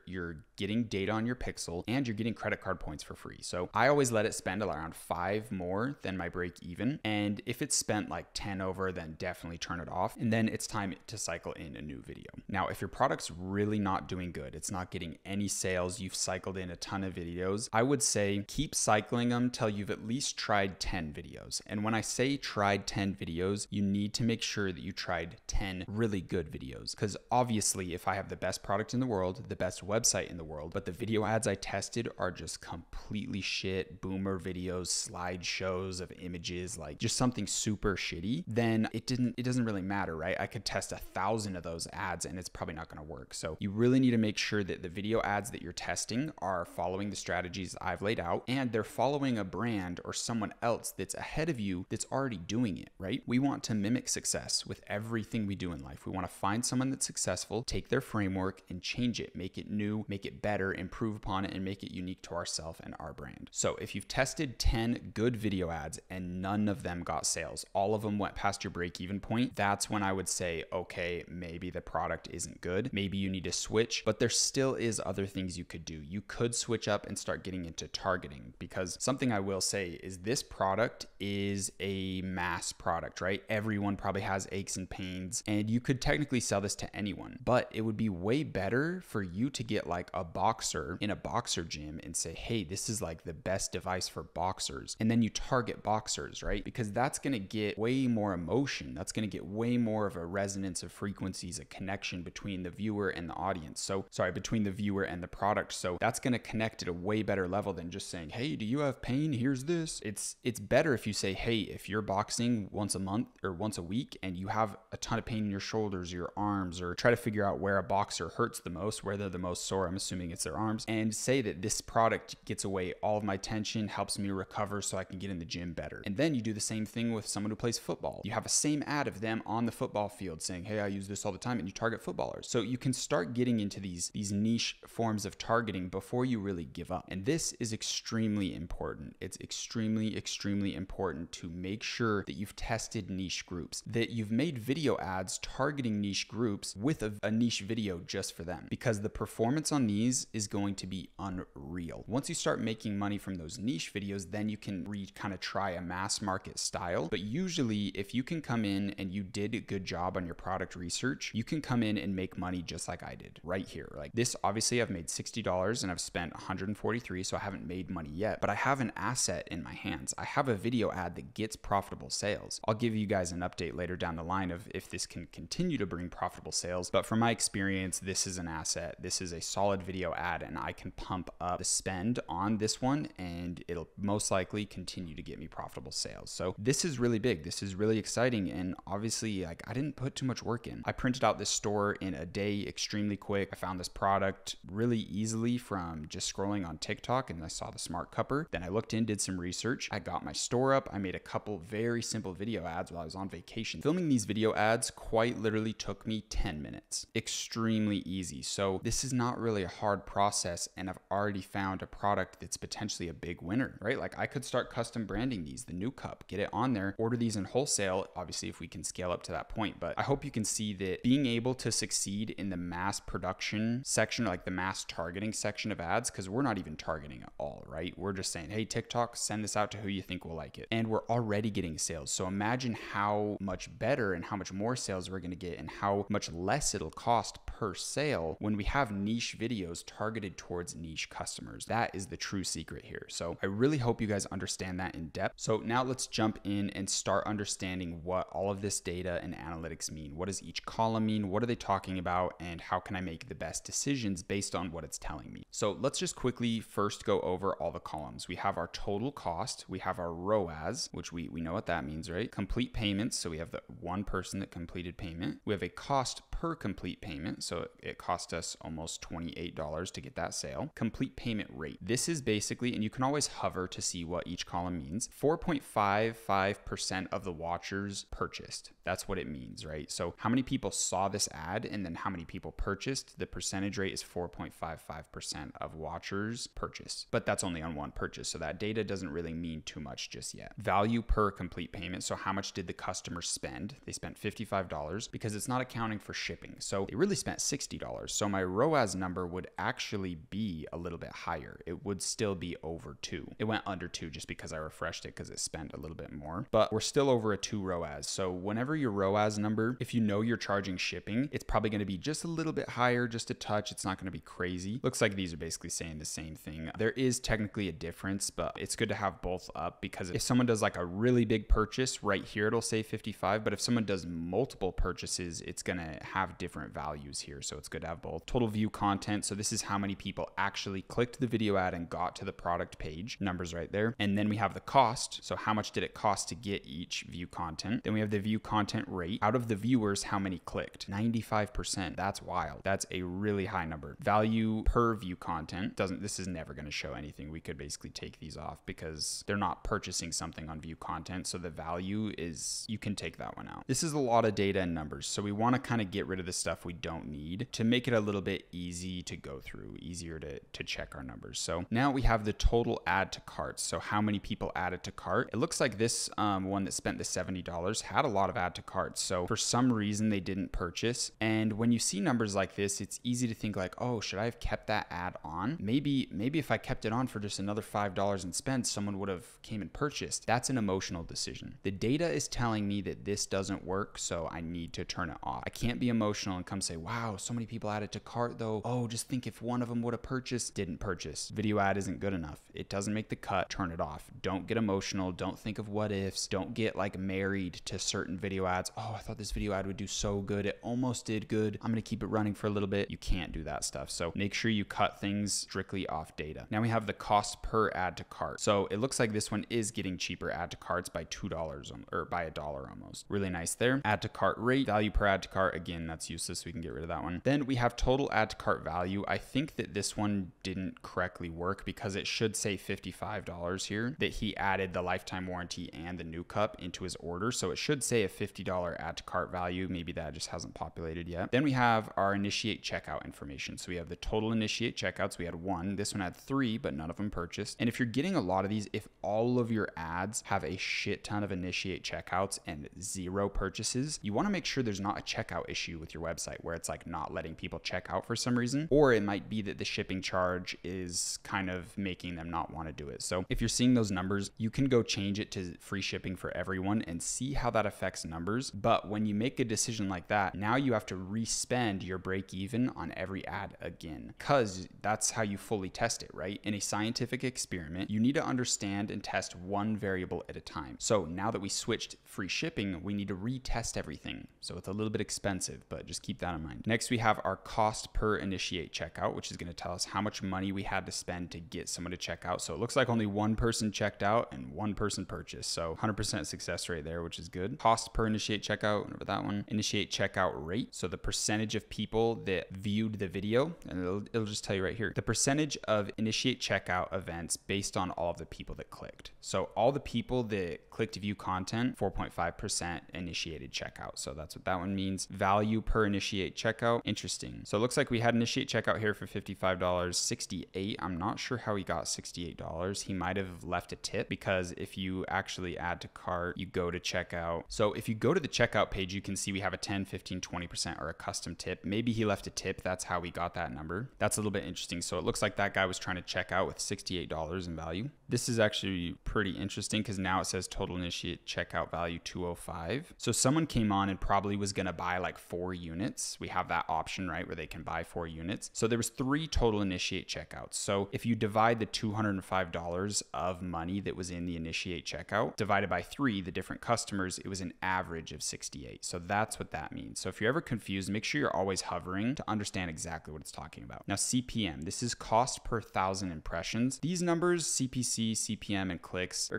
getting data on your pixel and you're getting credit card points for free. So I always let it spend around 5 more than my break-even. And if it's spent like 10 over, then definitely turn it off. And then it's time to cycle in a new video. Now, if your product's really not doing good, it's not getting any sales, you've cycled in a ton of videos, I would say keep cycling them till you've at least tried 10 videos. And when I say tried 10 videos, you need to make sure that you tried 10 really good videos. Because obviously, if I have the best product in the world, the best website in the world, but the video ads I tested are just completely shit, boomer videos, slideshows of images, like just something super shitty, then it doesn't really matter, right? I could test 1,000 of those ads and it's probably not going to work. So you really need to make sure that the video ads that you're testing are following the strategies I've laid out, and they're following a brand or someone else that's ahead of you that's already doing it, right? We want to mimic success with every everything we do in life. We want to find someone that's successful, take their framework and change it, make it new, make it better, improve upon it, and make it unique to ourselves and our brand. So if you've tested 10 good video ads and none of them got sales, all of them went past your break-even point, that's when I would say, okay, maybe the product isn't good. Maybe you need to switch, but there still is other things you could do. You could switch up and start getting into targeting, because something I will say is this product is a mass product, right? Everyone probably has aches and pains, and you could technically sell this to anyone, but it would be way better for you to get like a boxer in a boxer gym and say, hey, this is like the best device for boxers. And then you target boxers, right? Because that's going to get way more emotion. That's going to get way more of a resonance of frequencies, a connection between the viewer and the audience. So sorry, between the viewer and the product. So that's going to connect at a way better level than just saying, hey, do you have pain? Here's this. It's better if you say, hey, if you're boxing once a month or once a week and you have a ton of pain in your shoulders, your arms, or try to figure out where a boxer hurts the most, where they're the most sore, I'm assuming it's their arms, and say that this product gets away all of my tension, helps me recover so I can get in the gym better. And then you do the same thing with someone who plays football. You have a same ad of them on the football field saying, hey, I use this all the time, and you target footballers. So you can start getting into these niche forms of targeting before you really give up. And this is extremely important. It's extremely, extremely important to make sure that you've tested niche groups, that you've made video ads targeting niche groups with a niche video just for them, because the performance on these is going to be unreal. Once you start making money from those niche videos, then you can kind of try a mass market style. But usually if you can come in and you did a good job on your product research, you can come in and make money just like I did right here. Like this, obviously I've made $60 and I've spent $143, so I haven't made money yet, but I have an asset in my hands. I have a video ad that gets profitable sales. I'll give you guys an update later down the line of if this can continue to bring profitable sales, but from my experience, this is an asset. This is a solid video ad, and I can pump up the spend on this one and it'll most likely continue to get me profitable sales. So this is really big. This is really exciting. And obviously, like, I didn't put too much work in. I printed out this store in a day, extremely quick. I found this product really easily from just scrolling on TikTok, and I saw the smart cupper. Then I looked in, did some research. I got my store up. I made a couple very simple video ads while I was on vacation. Filming these video ads quite literally took me 10 minutes. Extremely easy. So this is not really a hard process, and I've already found a product that's potentially a big winner, right? Like I could start custom branding these, the new cup, get it on there, order these in wholesale, obviously if we can scale up to that point. But I hope you can see that being able to succeed in the mass production section, like the mass targeting section of ads, because we're not even targeting at all, right? We're just saying, hey, TikTok, send this out to who you think will like it. And we're already getting sales. So imagine how much better and how much more sales we're going to get and how much less it'll cost per sale when we have niche videos targeted towards niche customers. That is the true secret here. So I really hope you guys understand that in depth. So now let's jump in and start understanding what all of this data and analytics mean. What does each column mean? What are they talking about? And how can I make the best decisions based on what it's telling me? So let's just quickly first go over all the columns. We have our total cost. We have our ROAS, which we know what that means, right? Complete payments. So we have the one person that completed payment. We have a cost per complete payment. So it cost us almost $28 to get that sale. Complete payment rate. This is basically, and you can always hover to see what each column means, 4.55% of the watchers purchased. That's what it means, right? So how many people saw this ad and then how many people purchased? The percentage rate is 4.55% of watchers purchase, but that's only on one purchase. So that data doesn't really mean too much just yet. Value per complete payment. So how much did the customer spend? They spent $55 because it's not accounting for shipping. So they really spent $60. So my ROAS number would actually be a little bit higher. It would still be over 2. It went under 2 just because I refreshed it because it spent a little bit more, but we're still over a 2 ROAS. So whenever your ROAS number, if you know you're charging shipping, it's probably going to be just a little bit higher, just a touch. It's not going to be crazy. Looks like these are basically saying the same thing. There is technically a difference, but it's good to have both up because if someone does like a really big purchase right here, it'll say 55, but if someone does multiple purchases, it's going to have different values here. So it's good to have both. Total view content. So this is how many people actually clicked the video ad and got to the product page. Numbers right there. And then we have the cost. So how much did it cost to get each view content? Then we have the view content rate. Out of the viewers, how many clicked? 95%. That's wild. That's a really high number. Value per view content. This is never going to show anything. We could basically take these off because they're not purchasing something on view content. So the value is, you can take that one out. This is a lot of data and numbers. So we want to kind of get rid of the stuff we don't need to make it a little bit easy to go through, easier to check our numbers. So now we have the total add to carts. So how many people added to cart? It looks like this one that spent the $70 had a lot of add to carts. So for some reason they didn't purchase. And when you see numbers like this, it's easy to think like, oh, should I have kept that ad on? Maybe if I kept it on for just another $5 and spent, someone would have came and purchased. That's an emotional decision. The data is telling me that this doesn't work, so I need to turn it off. I can't be emotional and come say, wow, so many people added to cart though. Oh, just think if one of them would have purchased, didn't purchase. Video ad isn't good enough. It doesn't make the cut, turn it off. Don't get emotional. Don't think of what ifs. Don't get like married to certain video ads. Oh, I thought this video ad would do so good. It almost did good. I'm going to keep it running for a little bit. You can't do that stuff. So make sure you cut things strictly off data. Now we have the cost per add to cart. So it looks like this one is getting cheaper add to carts by $2 or by $1 almost. Really nice there. Add to cart rate, value per add to cart. Again, that's useless. We can get rid of that one. Then we have total add to cart value. I think that this one didn't correctly work because it should say $55 here that he added the lifetime warranty and the new cup into his order. So it should say a $50 add to cart value. Maybe that just hasn't populated yet. Then we have our initiate checkout information. So we have the total initiate checkouts. We had 1. This one had 3, but none of them purchased. And if you're getting a lot of these, if all of your ads have a shit ton of initiate checkouts and 0 purchases, you want to make sure there's not a checkout issue with your website where it's like not letting people check out for some reason, or it might be that the shipping charge is kind of making them not want to do it. So if you're seeing those numbers, you can go change it to free shipping for everyone and see how that affects numbers. But when you make a decision like that, now you have to respend your break even on every ad again, because that's how you fully test it, right? In a scientific experiment, you need to understand and test one variable at a time. So now that we switched free shipping, we need to retest everything. So it's a little bit expensive, but just keep that in mind. Next, we have our cost per initiate checkout, which is going to tell us how much money we had to spend to get someone to check out. So it looks like only 1 person checked out and 1 person purchased. So 100% success rate there, which is good. Cost per initiate checkout, remember that one. Initiate checkout rate. So the percentage of people that viewed the video, and it'll just tell you right here, the percentage of initiate checkout events based on all of the people that clicked. So all the people that clicked view content, 4.5% initiated checkout. So that's what that one means. Value per initiate checkout. Interesting. So it looks like we had initiate checkout here for $55, 68. I'm not sure how he got $68. He might have left a tip, because if you actually add to cart, you go to checkout. So if you go to the checkout page, you can see we have a 10, 15, 20% or a custom tip. Maybe he left a tip. That's how we got that number. That's a little bit interesting. So it looks like that guy was trying to check out with $68 in value. This is actually pretty interesting because now it says total initiate checkout value 205. So someone came on and probably was going to buy like 4 units. We have that option, right, where they can buy 4 units. So there was 3 total initiate checkouts. So if you divide the $205 of money that was in the initiate checkout divided by 3, the different customers, it was an average of 68. So that's what that means. So if you're ever confused, make sure you're always hovering to understand exactly what it's talking about. Now CPM, this is cost per 1,000 impressions. These numbers, CPC, CPM, and clicks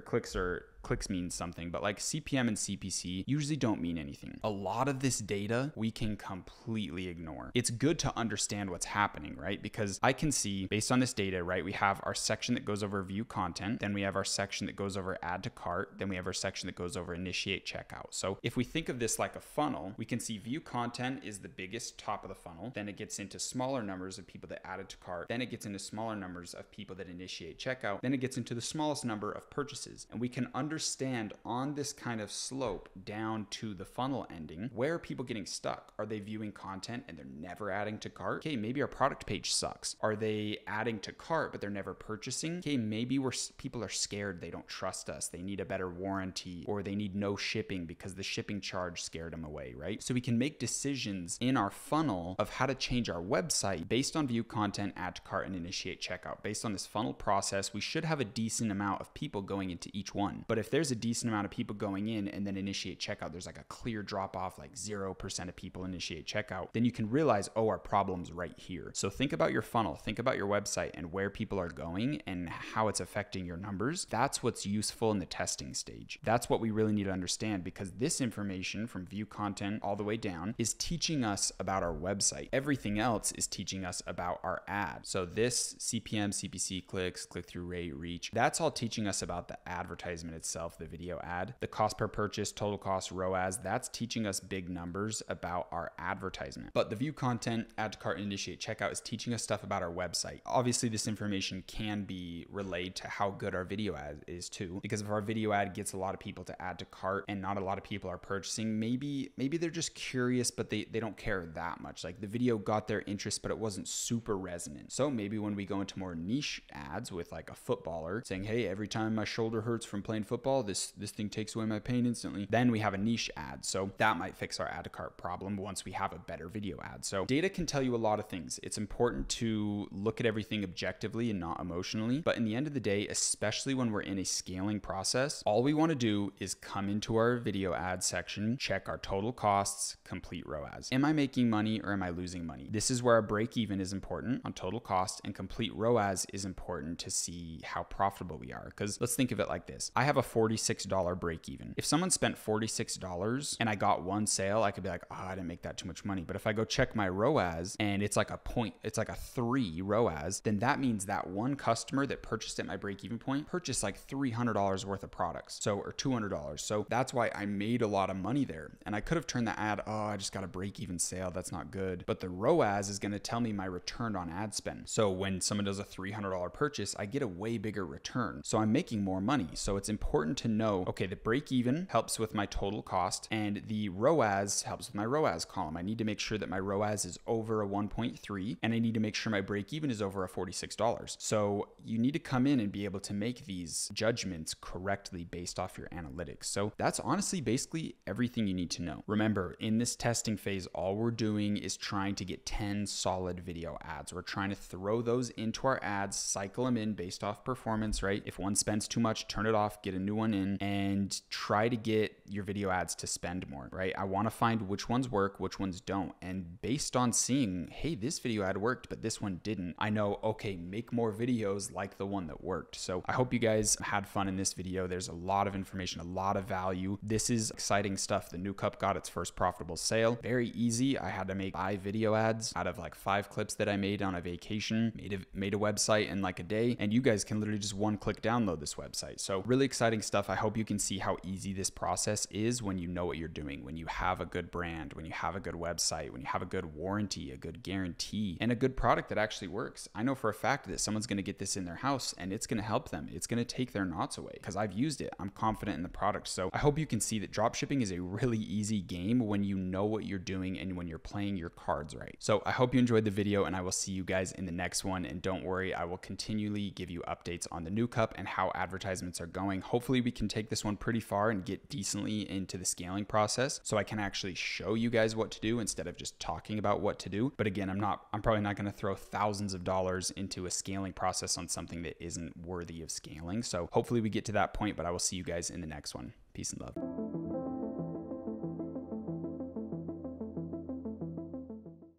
means something, but like CPM and CPC usually don't mean anything. A lot of this data we can completely ignore. It's good to understand what's happening, right? Because I can see based on this data, right, we have our section that goes over view content, then we have our section that goes over add to cart, then we have our section that goes over initiate checkout. So if we think of this like a funnel, we can see view content is the biggest top of the funnel, then it gets into smaller numbers of people that added to cart, then it gets into smaller numbers of people that initiate checkout, then it gets into the smallest number of purchases. And we can understand on this kind of slope down to the funnel ending, where are people getting stuck? Are they viewing content and they're never adding to cart? Okay, maybe our product page sucks. Are they adding to cart but they're never purchasing? Okay, maybe people are scared, they don't trust us, they need a better warranty, or they need no shipping because the shipping charge scared them away, right? So we can make decisions in our funnel of how to change our website based on view content, add to cart, and initiate checkout. Based on this funnel process, we should have a decent amount of people going into each one. But if there's a decent amount of people going in and then initiate checkout, there's like a clear drop off, like 0% of people initiate checkout, then you can realize, oh, our problem's right here. So think about your funnel, think about your website and where people are going and how it's affecting your numbers. That's what's useful in the testing stage. That's what we really need to understand, because this information from view content all the way down is teaching us about our website. Everything else is teaching us about our ad. So this CPM, CPC, clicks, click-through rate, reach, that's all teaching us about the advertisement itself. itself, the video ad. The cost per purchase, total cost, ROAS, that's teaching us big numbers about our advertisement. But the view content, add to cart, initiate checkout is teaching us stuff about our website. Obviously, this information can be relayed to how good our video ad is too, because if our video ad gets a lot of people to add to cart and not a lot of people are purchasing, maybe they're just curious, but they don't care that much. Like the video got their interest, but it wasn't super resonant. So maybe when we go into more niche ads with like a footballer saying, hey, every time my shoulder hurts from playing football, this thing takes away my pain instantly, then we have a niche ad. So that might fix our add to cart problem once we have a better video ad. So data can tell you a lot of things. It's important to look at everything objectively and not emotionally. But in the end of the day, especially when we're in a scaling process, all we want to do is come into our video ad section, check our total costs, complete ROAS. Am I making money or am I losing money? This is where our break even is important on total cost, and complete ROAS is important to see how profitable we are. Because let's think of it like this. I have a $46 break even. If someone spent $46 and I got one sale, I could be like, oh, I didn't make that too much money. But if I go check my ROAS and it's like a 3 ROAS, then that means that one customer that purchased at my break even point purchased like $300 worth of products. So, or $200. So that's why I made a lot of money there. And I could have turned the ad, oh, I just got a break even sale. That's not good. But the ROAS is going to tell me my return on ad spend. So when someone does a $300 purchase, I get a way bigger return. So I'm making more money. So it's important to know, okay, the break even helps with my total cost and the ROAS helps with my ROAS column. I need to make sure that my ROAS is over a 1.3 and I need to make sure my break even is over a $46. So you need to come in and be able to make these judgments correctly based off your analytics. So that's honestly basically everything you need to know. Remember, in this testing phase, all we're doing is trying to get 10 solid video ads. We're trying to throw those into our ads, cycle them in based off performance, right? If one spends too much, turn it off, get a new one in, and try to get your video ads to spend more, right? I want to find which ones work, which ones don't. And based on seeing, hey, this video ad worked, but this one didn't, I know, okay, make more videos like the one that worked. So I hope you guys had fun in this video. There's a lot of information, a lot of value. This is exciting stuff. The new cup got its first profitable sale. Very easy. I had to make 5 video ads out of like 5 clips that I made on a vacation, made a website in like a day, and you guys can literally just one click download this website. So really exciting stuff. I hope you can see how easy this process is when you know what you're doing, when you have a good brand, when you have a good website, when you have a good warranty, a good guarantee, and a good product that actually works. I know for a fact that someone's going to get this in their house and it's going to help them. It's going to take their knots away because I've used it. I'm confident in the product. So I hope you can see that dropshipping is a really easy game when you know what you're doing and when you're playing your cards right. So I hope you enjoyed the video and I will see you guys in the next one. And don't worry, I will continually give you updates on the new cup and how advertisements are going. Hopefully we can take this one pretty far and get decently into the scaling process so I can actually show you guys what to do instead of just talking about what to do. But again, I'm probably not going to throw thousands of dollars into a scaling process on something that isn't worthy of scaling. So hopefully we get to that point, but I will see you guys in the next one. Peace and love.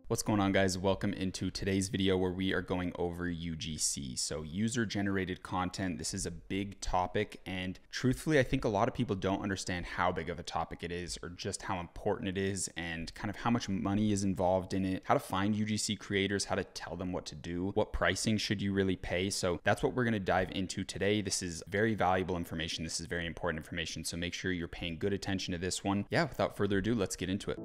What's going on, guys? Welcome into today's video where we are going over UGC. So user generated content. This is a big topic, and truthfully, I think a lot of people don't understand how big of a topic it is or just how important it is and kind of how much money is involved in it, how to find UGC creators, how to tell them what to do, what pricing should you really pay. So that's what we're going to dive into today. This is very valuable information. This is very important information. So make sure you're paying good attention to this one. Yeah, without further ado, let's get into it.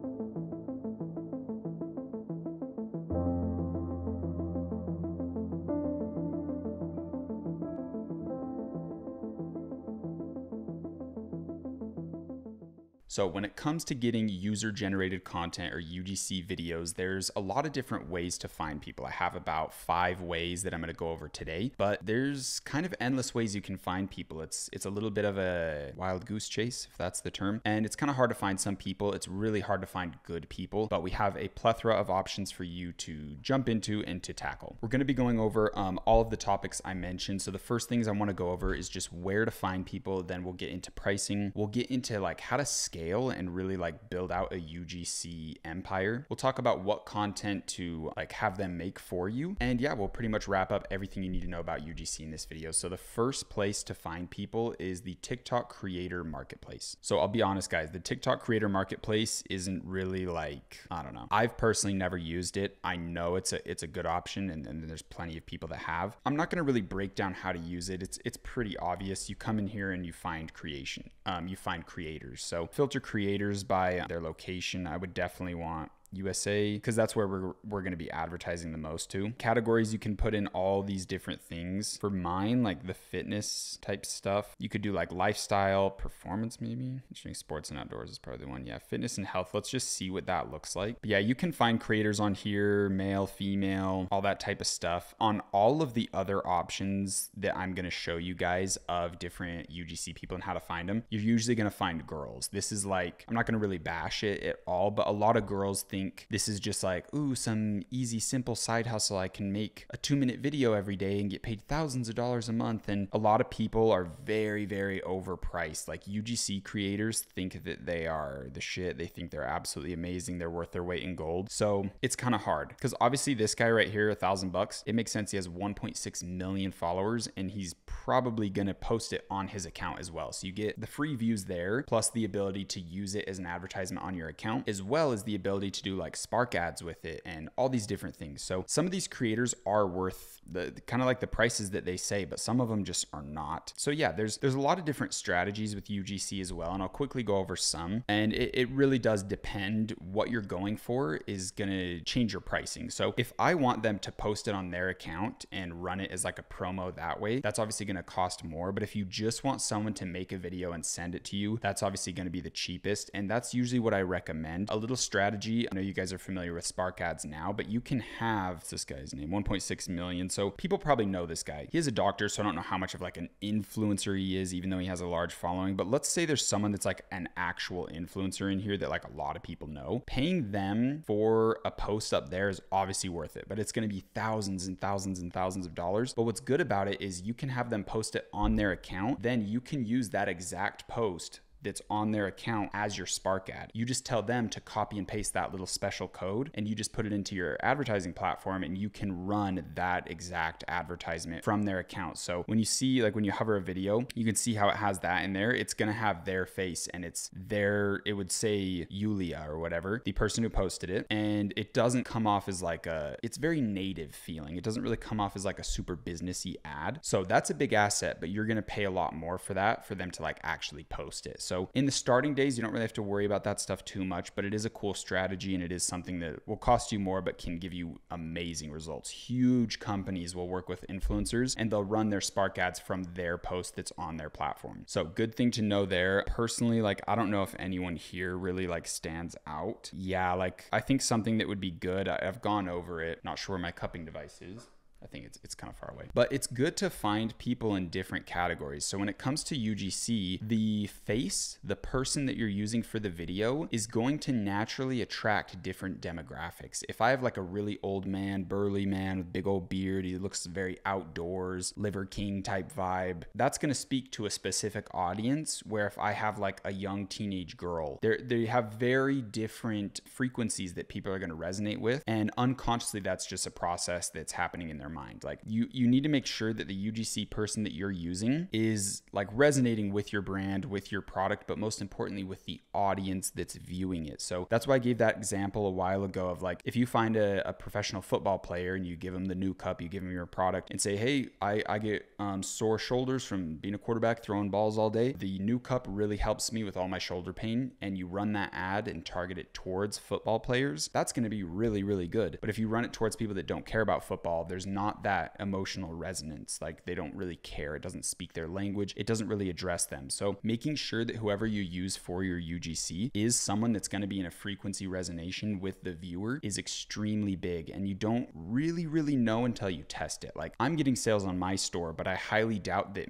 So when it comes to getting user-generated content or UGC videos, there's a lot of different ways to find people. I have about 5 ways that I'm going to go over today, but there's kind of endless ways you can find people. It's a little bit of a wild goose chase, if that's the term, and it's kind of hard to find some people. It's really hard to find good people, but we have a plethora of options for you to jump into and to tackle. We're going to be going over all of the topics I mentioned. So the first things I want to go over is just where to find people. Then we'll get into pricing. We'll get into like how to scale scale and really like build out a UGC empire. We'll talk about what content to like have them make for you. And yeah, we'll pretty much wrap up everything you need to know about UGC in this video. So the first place to find people is the TikTok creator marketplace. So I'll be honest guys, the TikTok creator marketplace isn't really like, I don't know. I've personally never used it. I know it's a good option and there's plenty of people that have. I'm not gonna really break down how to use it. It's pretty obvious. You come in here and you find creation. You find creators. So filter creators by their location. I would definitely want USA because that's where we're going to be advertising the most to. Categories, you can put in all these different things. For mine, like the fitness type stuff, you could do like lifestyle, performance maybe. Interesting, sports and outdoors is probably the one. Yeah, fitness and health. Let's just see what that looks like. But yeah, you can find creators on here, male, female, all that type of stuff. On all of the other options that I'm going to show you guys of different UGC people and how to find them, you're usually going to find girls. This is like, I'm not going to really bash it at all, but a lot of girls think this is just like, ooh, some easy, simple side hustle. I can make a 2-minute video every day and get paid thousands of dollars a month. And a lot of people are very, very overpriced. Like UGC creators think that they are the shit. They think they're absolutely amazing. They're worth their weight in gold. So it's kind of hard because obviously this guy right here, $1,000, it makes sense. He has 1.6 million followers and he's probably going to post it on his account as well. So you get the free views there, plus the ability to use it as an advertisement on your account, as well as the ability to do like Spark ads with it and all these different things. So some of these creators are worth the kind of like the prices that they say, but some of them just are not. So yeah, there's a lot of different strategies with UGC as well. And I'll quickly go over some, and it really does depend what you're going for is going to change your pricing. So if I want them to post it on their account and run it as like a promo that way, that's obviously going to cost more. But if you just want someone to make a video and send it to you, that's obviously going to be the cheapest. And that's usually what I recommend. A little strategy. I know you guys are familiar with Spark ads now, but you can have this guy's name, 1.6 million. So people probably know this guy. He is a doctor, so I don't know how much of like an influencer he is, even though he has a large following. But let's say there's someone that's like an actual influencer in here that like a lot of people know. Paying them for a post up there is obviously worth it, but it's going to be thousands and thousands and thousands of dollars. But what's good about it is you can have them post it on their account. Then you can use that exact post that's on their account as your Spark ad. You just tell them to copy and paste that little special code and you just put it into your advertising platform and you can run that exact advertisement from their account. So when you see, like when you hover a video, you can see how it has that in there. It's gonna have their face and it's their, it would say Yulia or whatever, the person who posted it. And it doesn't come off as like it's very native feeling. It doesn't really come off as like a super businessy ad. So that's a big asset, but you're gonna pay a lot more for that for them to like actually post it. So in the starting days, you don't really have to worry about that stuff too much, but it is a cool strategy and it is something that will cost you more, but can give you amazing results. Huge companies will work with influencers and they'll run their Spark ads from their post that's on their platform. So good thing to know there. Personally, like, I don't know if anyone here really like stands out. Yeah, like I think something that would be good, I've gone over it, not sure where my cupping device is. I think it's kind of far away, but it's good to find people in different categories. So when it comes to UGC, the face, the person that you're using for the video is going to naturally attract different demographics. If I have like a really old man, burly man with big old beard, he looks very outdoors, Liver King type vibe, that's going to speak to a specific audience. Where if I have like a young teenage girl, they have very different frequencies that people are going to resonate with. And unconsciously, that's just a process that's happening in their mind. Like you need to make sure that the UGC person that you're using is like resonating with your brand, with your product, but most importantly with the audience that's viewing it. So that's why I gave that example a while ago of like, if you find a professional football player and you give them the new cup, you give them your product and say, hey, I get sore shoulders from being a quarterback, throwing balls all day. The new cup really helps me with all my shoulder pain. And you run that ad and target it towards football players. That's going to be really, really good. But if you run it towards people that don't care about football, there's not that emotional resonance. Like they don't really care. It doesn't speak their language. It doesn't really address them. So making sure that whoever you use for your UGC is someone that's going to be in a frequency resonation with the viewer is extremely big. And you don't really know until you test it. Like I'm getting sales on my store, but I highly doubt that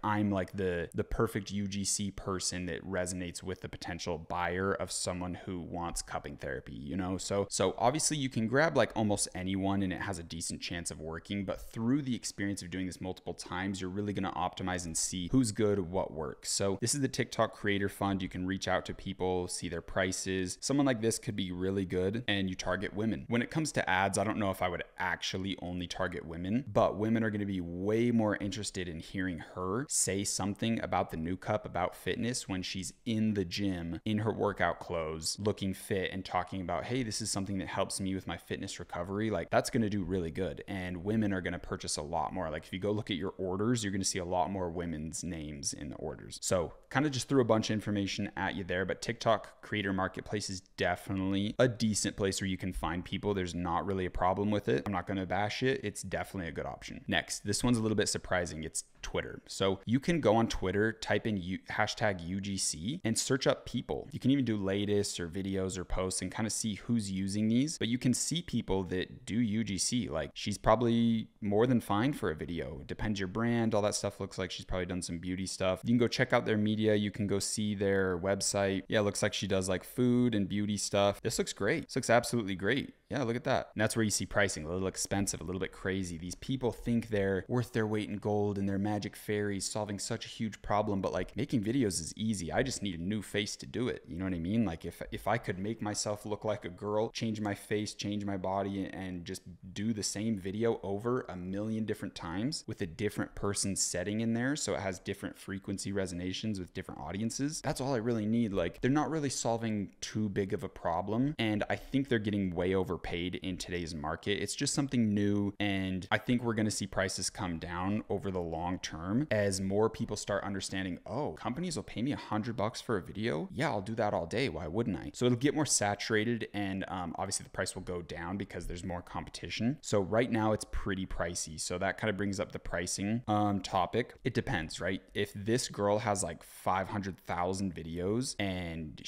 I'm like the perfect UGC person that resonates with the potential buyer of someone who wants cupping therapy, you know? So obviously you can grab like almost anyone and it has a decent chance chance of working, but through the experience of doing this multiple times, you're really going to optimize and see who's good, what works. So this is the TikTok Creator Fund. You can reach out to people, see their prices. Someone like this could be really good, and you target women. When it comes to ads, I don't know if I would actually only target women, but women are going to be way more interested in hearing her say something about the new cup, about fitness, when she's in the gym in her workout clothes, looking fit and talking about, hey, this is something that helps me with my fitness recovery. Like, that's going to do really good. And women are going to purchase a lot more. Like, if you go look at your orders, you're going to see a lot more women's names in the orders. So kind of just threw a bunch of information at you there, but TikTok Creator Marketplace is definitely a decent place where you can find people. There's not really a problem with it. I'm not going to bash it. It's definitely a good option. Next, this one's a little bit surprising. It's Twitter. So you can go on Twitter, type in hashtag UGC and search up people. You can even do latest or videos or posts and kind of see who's using these, but you can see people that do UGC. Like, she's probably more than fine for a video. It depends your brand, all that stuff. Looks like she's probably done some beauty stuff. You can go check out their media. You can go see their website. Yeah, it looks like she does like food and beauty stuff. This looks great. This looks absolutely great. Yeah, look at that. And that's where you see pricing, a little expensive, a little bit crazy. These people think they're worth their weight in gold and they're magic fairies solving such a huge problem, but like, making videos is easy. I just need a new face to do it. You know what I mean? Like, if I could make myself look like a girl, change my face, change my body, and just do the same video over 1 million different times with a different person setting in there, so it has different frequency resonations with different audiences, that's all I really need. Like, they're not really solving too big of a problem, and I think they're getting way overpaid in today's market. It's just something new, and I think we're going to see prices come down over the long term as more people start understanding, oh, companies will pay me $100 for a video. Yeah, I'll do that all day. Why wouldn't I? So it'll get more saturated, and obviously the price will go down because there's more competition. So right now it's pretty pricey. So that kind of brings up the pricing topic. It depends, right? If this girl has like 500,000 videos and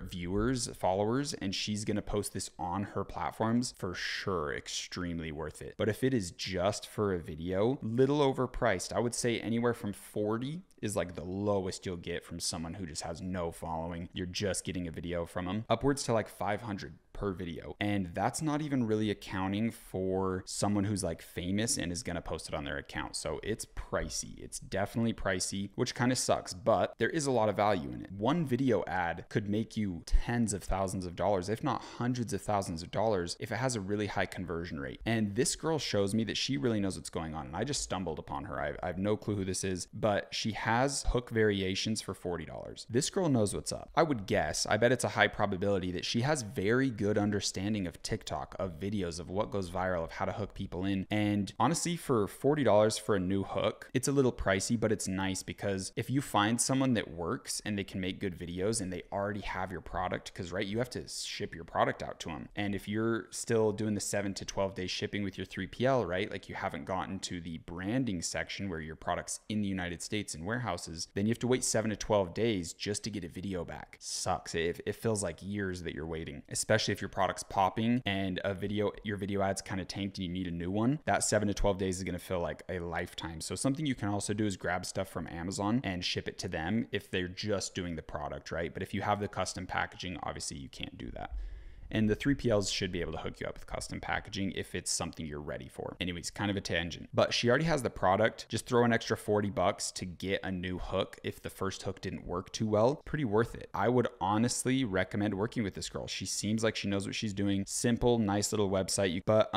viewers, followers, and she's going to post this on her platforms, for sure, extremely worth it. But if it is just for a video, little overpriced. I would say anywhere from 40 is like the lowest you'll get from someone who just has no following. You're just getting a video from them, upwards to like 500 per video. And that's not even really accounting for someone who's like famous and is going to post it on their account. So it's pricey. It's definitely pricey, which kind of sucks, but there is a lot of value in it. One video ad could make you tens of thousands of dollars, if not hundreds of thousands of dollars, if it has a really high conversion rate. And this girl shows me that she really knows what's going on. And I just stumbled upon her. I have no clue who this is, but she has hook variations for $40. This girl knows what's up. I would guess, I bet it's a high probability that she has very good understanding of TikTok, of videos, of what goes viral, of how to hook people in. And honestly, for $40 for a new hook, it's a little pricey, but it's nice because if you find someone that works and they can make good videos and they already have your product, because right, you have to ship your product out to them. And if you're still doing the 7 to 12 day shipping with your 3PL, right, like you haven't gotten to the branding section where your product's in the United States in warehouses, then you have to wait 7 to 12 days just to get a video back. Sucks. It feels like years that you're waiting, especially if your product's popping and your video ad's kind of tanked and you need a new one. That 7 to 12 days is going to feel like a lifetime. So something you can also do is grab stuff from Amazon and ship it to them if they're just doing the product, right? But if you have the custom packaging, obviously you can't do that. And the 3PLs should be able to hook you up with custom packaging if it's something you're ready for. Anyways, kind of a tangent. But she already has the product. Just throw an extra $40 to get a new hook if the first hook didn't work too well. Pretty worth it. I would honestly recommend working with this girl. She seems like she knows what she's doing. Simple, nice little website. But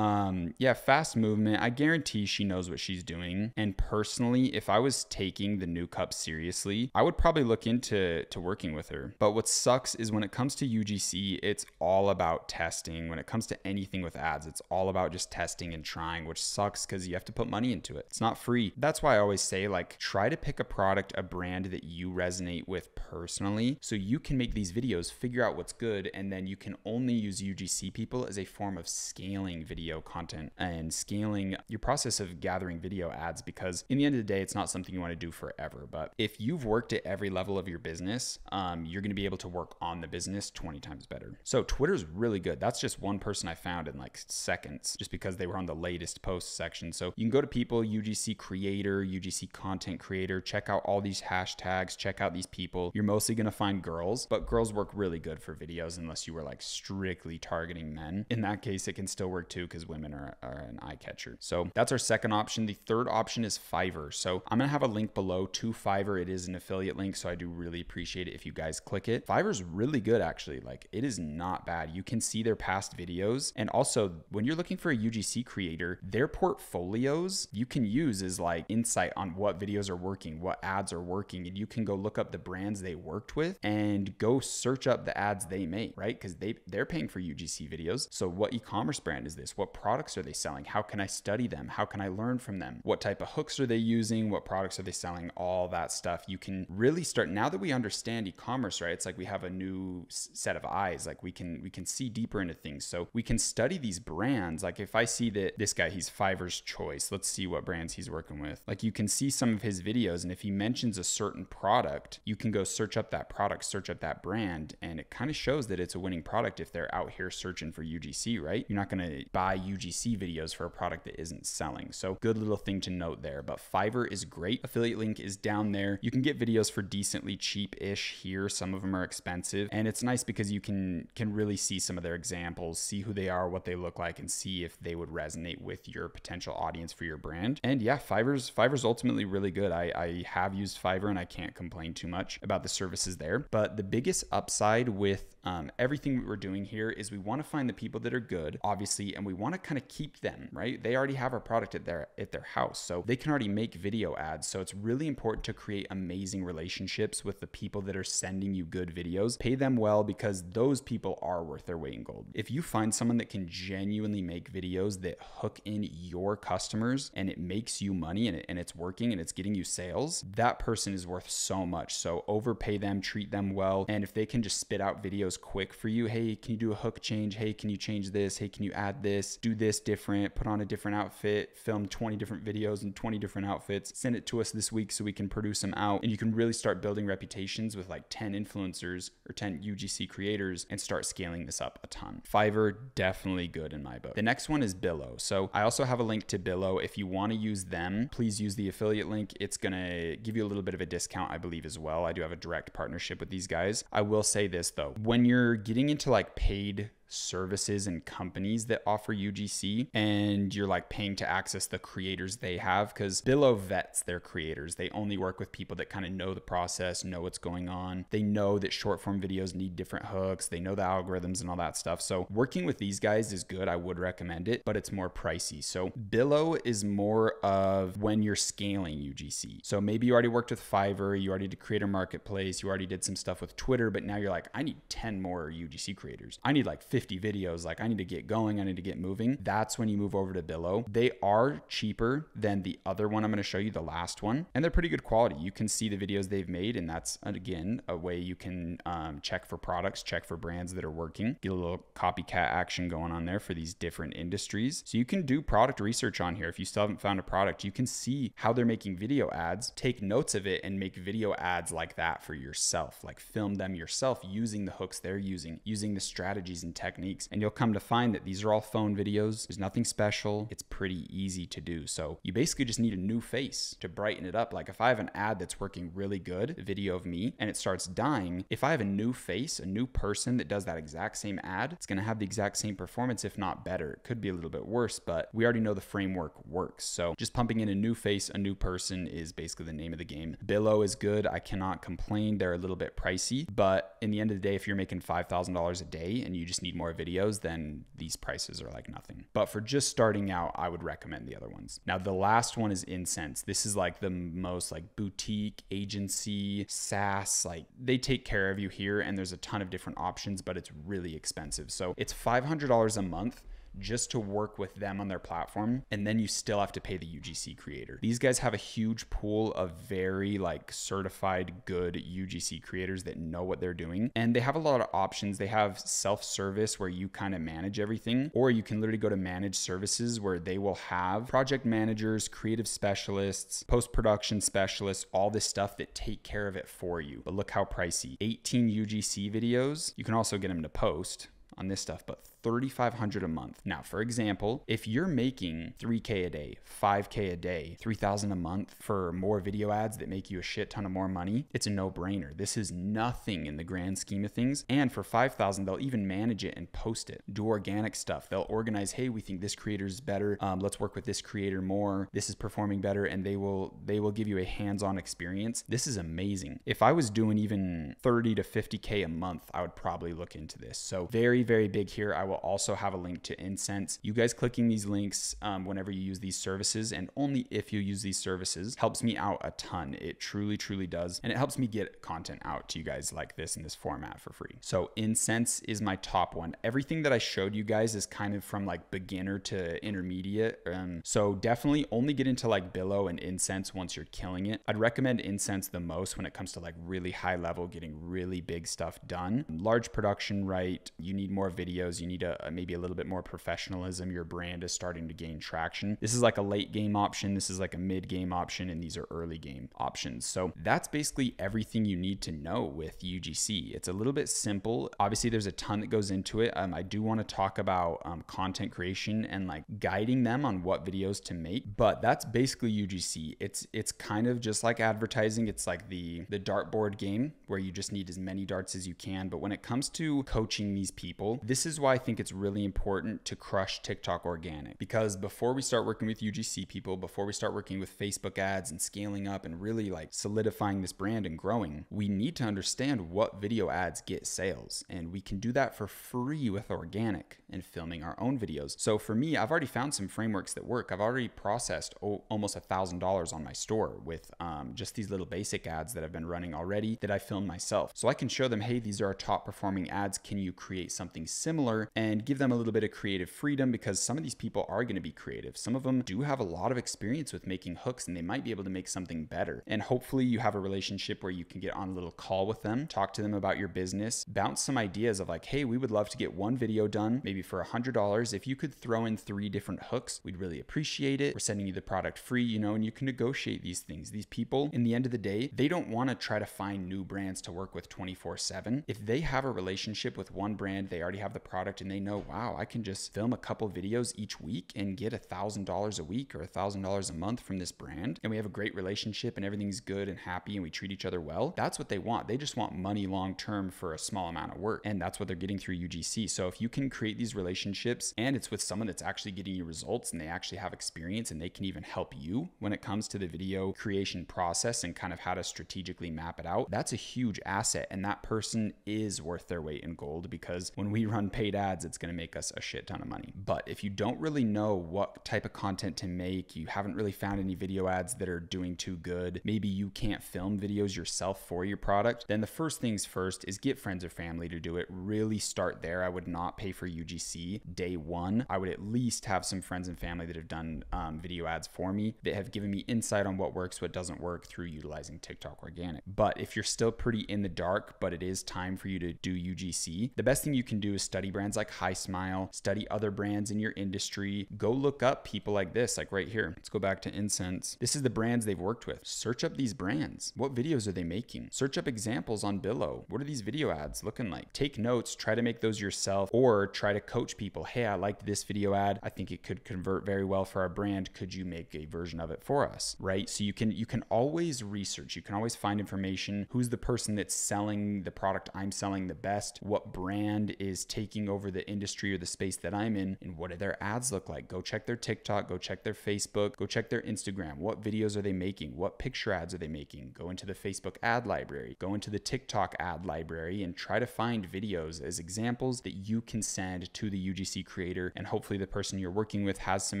yeah, fast movement. I guarantee she knows what she's doing. And personally, if I was taking the new cup seriously, I would probably look into working with her. But what sucks is when it comes to UGC, it's all about testing. When it comes to anything with ads, it's all about just testing and trying, which sucks because you have to put money into it. It's not free. That's why I always say, like, try to pick a product, a brand that you resonate with personally, so you can make these videos, figure out what's good, and then you can only use UGC people as a form of scaling video content and scaling your process of gathering video ads, because in the end of the day, it's not something you want to do forever. But if you've worked at every level of your business, you're going to be able to work on the business 20 times better. So Twitter's really good. That's just one person I found in like seconds, just because they were on the latest post section. So you can go to people, UGC creator, UGC content creator, check out all these hashtags, check out these people. You're mostly going to find girls, but girls work really good for videos unless you were like strictly targeting men. In that case, it can still work too, because women are an eye catcher. So that's our second option. The third option is Fiverr. So I'm going to have a link below to Fiverr. It is an affiliate link, so I do really appreciate it if you guys click it. Fiverr's really good, actually. Like, it is not bad. You can see their past videos. And also, when you're looking for a UGC creator, their portfolios you can use as like insight on what videos are working, what ads are working. And you can go look up the brands they worked with and go search up the ads they make, right? Because they're paying for UGC videos. So what e-commerce brand is this? What products are they selling? How can I study them? How can I learn from them? What type of hooks are they using? What products are they selling? All that stuff. You can really start, now that we understand e-commerce, right? It's like we have a new set of eyes. Like we can see deeper into things. So we can study these brands. Like if I see that this guy, he's Fiverr's choice, let's see what brands he's working with. Like you can see some of his videos, and if he mentions a certain product, you can go search up that product, search up that brand, and it kind of shows that it's a winning product if they're out here searching for UGC, right? You're not going to buy UGC videos for a product that isn't selling. So good little thing to note there. But Fiverr is great. Affiliate link is down there. You can get videos for decently cheap-ish here. Some of them are expensive, and it's nice because you can really see some of their examples, see who they are, what they look like, and see if they would resonate with your potential audience for your brand. And yeah, Fiverr's ultimately really good. I have used Fiverr and I can't complain too much about the services there. But the biggest upside with everything we're doing here is we want to find the people that are good, obviously, and we want to kind of keep them, right? They already have our product at their house, so they can already make video ads. So it's really important to create amazing relationships with the people that are sending you good videos. Pay them well, because those people are worth their weight in gold. If you find someone that can genuinely make videos that hook in your customers and it makes you money and it's working and it's getting you sales, that person is worth so much. So overpay them, treat them well. And if they can just spit out videos quick for you, hey, can you do a hook change? Hey, can you change this? Hey, can you add this? Do this different, put on a different outfit, film 20 different videos in 20 different outfits, send it to us this week so we can produce them out. And you can really start building reputations with like 10 influencers or 10 UGC creators and start scaling this up a ton. Fiverr, definitely good in my book. The next one is Billo. So I also have a link to Billo. If you want to use them, please use the affiliate link. It's going to give you a little bit of a discount, I believe, as well. I do have a direct partnership with these guys. I will say this though, when you're getting into like paid services and companies that offer UGC and you're like paying to access the creators they have, because Billo vets their creators. They only work with people that kind of know the process, know what's going on. They know that short form videos need different hooks. They know the algorithms and all that stuff. So working with these guys is good. I would recommend it, but it's more pricey. So Billo is more of when you're scaling UGC. So maybe you already worked with Fiverr, you already did Creator Marketplace, you already did some stuff with Twitter, but now you're like, I need 10 more UGC creators. I need like 50 videos. Like I need to get going. I need to get moving. That's when you move over to Billo. They are cheaper than the other one I'm going to show you, the last one, and they're pretty good quality. You can see the videos they've made, and that's again a way you can check for products, check for brands that are working, get a little copycat action going on there for these different industries. So you can do product research on here. If you still haven't found a product, you can see how they're making video ads, take notes of it, and make video ads like that for yourself. Like film them yourself using the hooks they're using the strategies and techniques, and you'll come to find that these are all phone videos. There's nothing special. It's pretty easy to do. So you basically just need a new face to brighten it up. Like if I have an ad that's working really good, a video of me, and it starts dying, if I have a new face, a new person that does that exact same ad, it's going to have the exact same performance, if not better. It could be a little bit worse, but we already know the framework works. So just pumping in a new face, a new person is basically the name of the game. Billo is good. I cannot complain. They're a little bit pricey, but in the end of the day, if you're making $5,000 a day and you just need more videos, then these prices are like nothing. But for just starting out, I would recommend the other ones. Now, the last one is Insense. This is like the most like boutique agency, SaaS, like they take care of you here, and there's a ton of different options, but it's really expensive. So it's $500 a month just to work with them on their platform, and then you still have to pay the UGC creator. These guys have a huge pool of very like certified good UGC creators that know what they're doing, and they have a lot of options. They have self-service where you kind of manage everything, or you can literally go to managed services where they will have project managers, creative specialists, post-production specialists, all this stuff that take care of it for you. But look how pricey. 18 UGC videos. You can also get them to post. on this stuff, but $3,500 a month. Now, for example, if you're making $3K a day, $5K a day, $3,000 a month for more video ads that make you a shit ton of more money, it's a no-brainer. This is nothing in the grand scheme of things. And for $5,000, they'll even manage it and post it, do organic stuff. They'll organize, hey, we think this creator is better. Let's work with this creator more. This is performing better, and they will give you a hands-on experience. This is amazing. If I was doing even 30 to 50K a month, I would probably look into this. So very, very big here. I will also have a link to Insense. You guys clicking these links whenever you use these services, and only if you use these services, helps me out a ton. It truly, truly does. And it helps me get content out to you guys like this in this format for free. So Insense is my top one. Everything that I showed you guys is kind of from like beginner to intermediate. So definitely only get into like Billo and Insense once you're killing it. I'd recommend Insense the most when it comes to like really high level, getting really big stuff done. Large production, right? You need more videos. You need maybe a little bit more professionalism. Your brand is starting to gain traction. This is like a late game option. This is like a mid game option, and these are early game options. So that's basically everything you need to know with UGC. It's a little bit simple. Obviously, there's a ton that goes into it. I do want to talk about content creation and like guiding them on what videos to make, but that's basically UGC. It's kind of just like advertising. It's like the dartboard game where you just need as many darts as you can. But when it comes to coaching these people, this is why I think it's really important to crush TikTok organic, because before we start working with UGC people, before we start working with Facebook ads and scaling up and really like solidifying this brand and growing, we need to understand what video ads get sales. And we can do that for free with organic and filming our own videos. So for me, I've already found some frameworks that work. I've already processed almost $1,000 on my store with just these little basic ads that I've been running already that I filmed myself. So I can show them, hey, these are our top performing ads. Can you create something similar? And give them a little bit of creative freedom, because some of these people are going to be creative. Some of them do have a lot of experience with making hooks, and they might be able to make something better. And hopefully you have a relationship where you can get on a little call with them, talk to them about your business, bounce some ideas of like, hey, we would love to get one video done, maybe for $100. If you could throw in 3 different hooks, we'd really appreciate it. We're sending you the product free, and you can negotiate these things. These people, in the end of the day, they don't want to try to find new brands to work with 24/7. If they have a relationship with one brand, they already have the product, and they know, wow, I can just film a couple videos each week and get $1,000 a week or $1,000 a month from this brand, and we have a great relationship and everything's good and happy and we treat each other well. That's what they want. They just want money long term for a small amount of work, and that's what they're getting through UGC. So if you can create these relationships and it's with someone that's actually getting you results and they actually have experience and they can even help you when it comes to the video creation process and kind of how to strategically map it out, that's a huge asset. And that person is worth their weight in gold, because when we run paid ads, it's going to make us a shit ton of money. But if you don't really know what type of content to make, you haven't really found any video ads that are doing too good, maybe you can't film videos yourself for your product, then the first things first is get friends or family to do it. Really start there. I would not pay for UGC day one. I would at least have some friends and family that have done video ads for me, that have given me insight on what works, what doesn't work through utilizing TikTok organic. But if you're still pretty in the dark, but it is time for you to do UGC, the best thing you can do is study brands like High Smile, study other brands in your industry, go look up people like this, like right here. Let's go back to Insense. This is the brands they've worked with. Search up these brands. What videos are they making? Search up examples on Billo. What are these video ads looking like? Take notes, try to make those yourself, or try to coach people. Hey, I liked this video ad. I think it could convert very well for our brand. Could you make a version of it for us? Right? So you can always research. You can always find information. Who's the person that's selling the product I'm selling the best? What brand is taking over the industry or the space that I'm in? And what do their ads look like? Go check their TikTok, go check their Facebook, go check their Instagram. What videos are they making? What picture ads are they making? Go into the Facebook ad library, go into the TikTok ad library, and try to find videos as examples that you can send to the UGC creator. And hopefully the person you're working with has some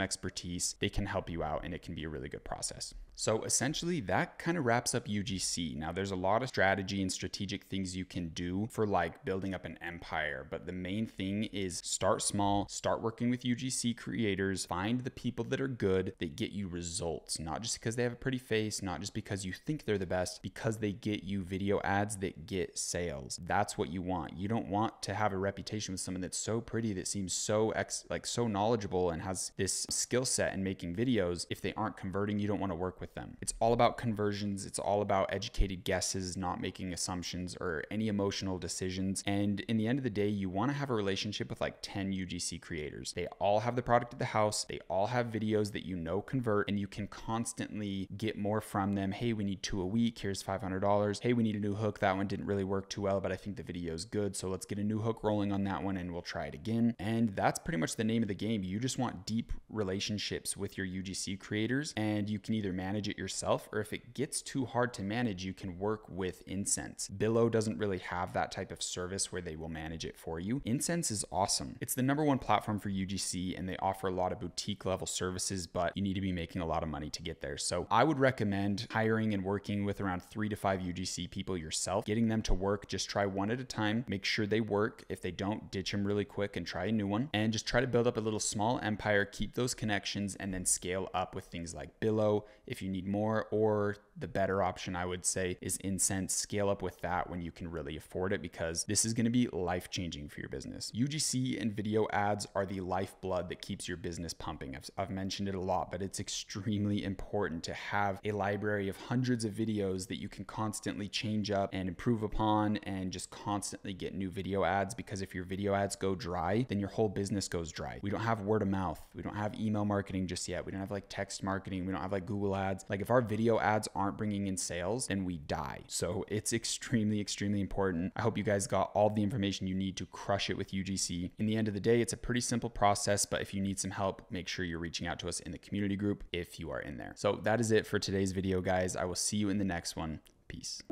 expertise. They can help you out, and it can be a really good process. So essentially that kind of wraps up UGC. Now there's a lot of strategy and strategic things you can do for like building up an empire, but the main thing is start small, start working with UGC creators, find the people that are good, that get you results, not just because they have a pretty face, not just because you think they're the best, because they get you video ads that get sales. That's what you want. You don't want to have a reputation with someone that's so pretty, that seems so so knowledgeable and has this skill set in making videos. If they aren't converting, you don't want to work with them. It's all about conversions. It's all about educated guesses, not making assumptions or any emotional decisions. And in the end of the day, you want to have a relationship with like 10 UGC creators. They all have the product at the house. They all have videos that you know convert, and you can constantly get more from them. Hey, we need 2 a week. Here's $500. Hey, we need a new hook. That one didn't really work too well, but I think the video is good. So let's get a new hook rolling on that one and we'll try it again. And that's pretty much the name of the game. You just want deep relationships with your UGC creators, and you can either manage it yourself, or if it gets too hard to manage, you can work with Insense. Billo doesn't really have that type of service where they will manage it for you. Insense is awesome. It's the #1 platform for UGC, and they offer a lot of boutique level services, but you need to be making a lot of money to get there. So I would recommend hiring and working with around 3 to 5 UGC people yourself, getting them to work. Just try one at a time, make sure they work. If they don't, ditch them really quick and try a new one, and just try to build up a little small empire, keep those connections, and then scale up with things like Billo if you need more, or the better option I would say is Insense. Scale up with that when you can really afford it, because this is going to be life-changing for your business. UGC and video ads are the lifeblood that keeps your business pumping. I've mentioned it a lot, but it's extremely important to have a library of hundreds of videos that you can constantly change up and improve upon, and just constantly get new video ads, because if your video ads go dry, then your whole business goes dry. We don't have word of mouth. We don't have email marketing just yet. We don't have like text marketing. We don't have like Google ads. Like if our video ads aren't bringing in sales, then we die. So it's extremely, extremely important. I hope you guys got all the information you need to crush it with UGC. In the end of the day, it's a pretty simple process, but if you need some help, make sure you're reaching out to us in the community group if you are in there. So that is it for today's video, guys. I will see you in the next one. Peace.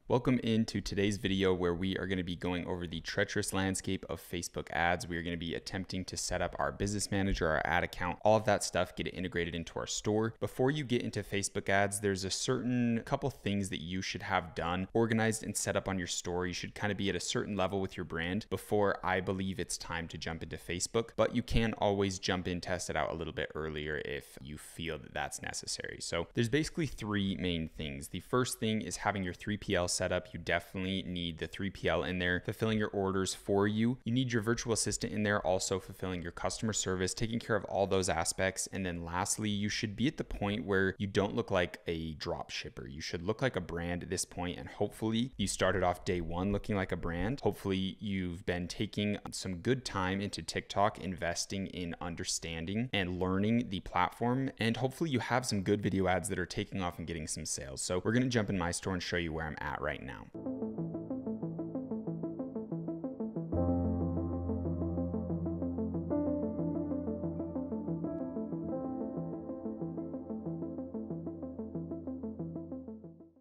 Welcome into today's video, where we are going to be going over the treacherous landscape of Facebook ads. We are going to be attempting to set up our business manager, our ad account, all of that stuff, get it integrated into our store. Before you get into Facebook ads, there's a certain couple things that you should have done, organized and set up on your store. You should kind of be at a certain level with your brand before I believe it's time to jump into Facebook, but you can always jump in, test it out a little bit earlier if you feel that that's necessary. So there's basically 3 main things. The first thing is having your 3PL setup. You definitely need the 3PL in there, fulfilling your orders for you. You need your virtual assistant in there, also fulfilling your customer service, taking care of all those aspects. And then lastly, you should be at the point where you don't look like a drop shipper. You should look like a brand at this point, and hopefully you started off day 1 looking like a brand. Hopefully you've been taking some good time into TikTok, investing in understanding and learning the platform, and hopefully you have some good video ads that are taking off and getting some sales. So we're going to jump in my store and show you where I'm at right now.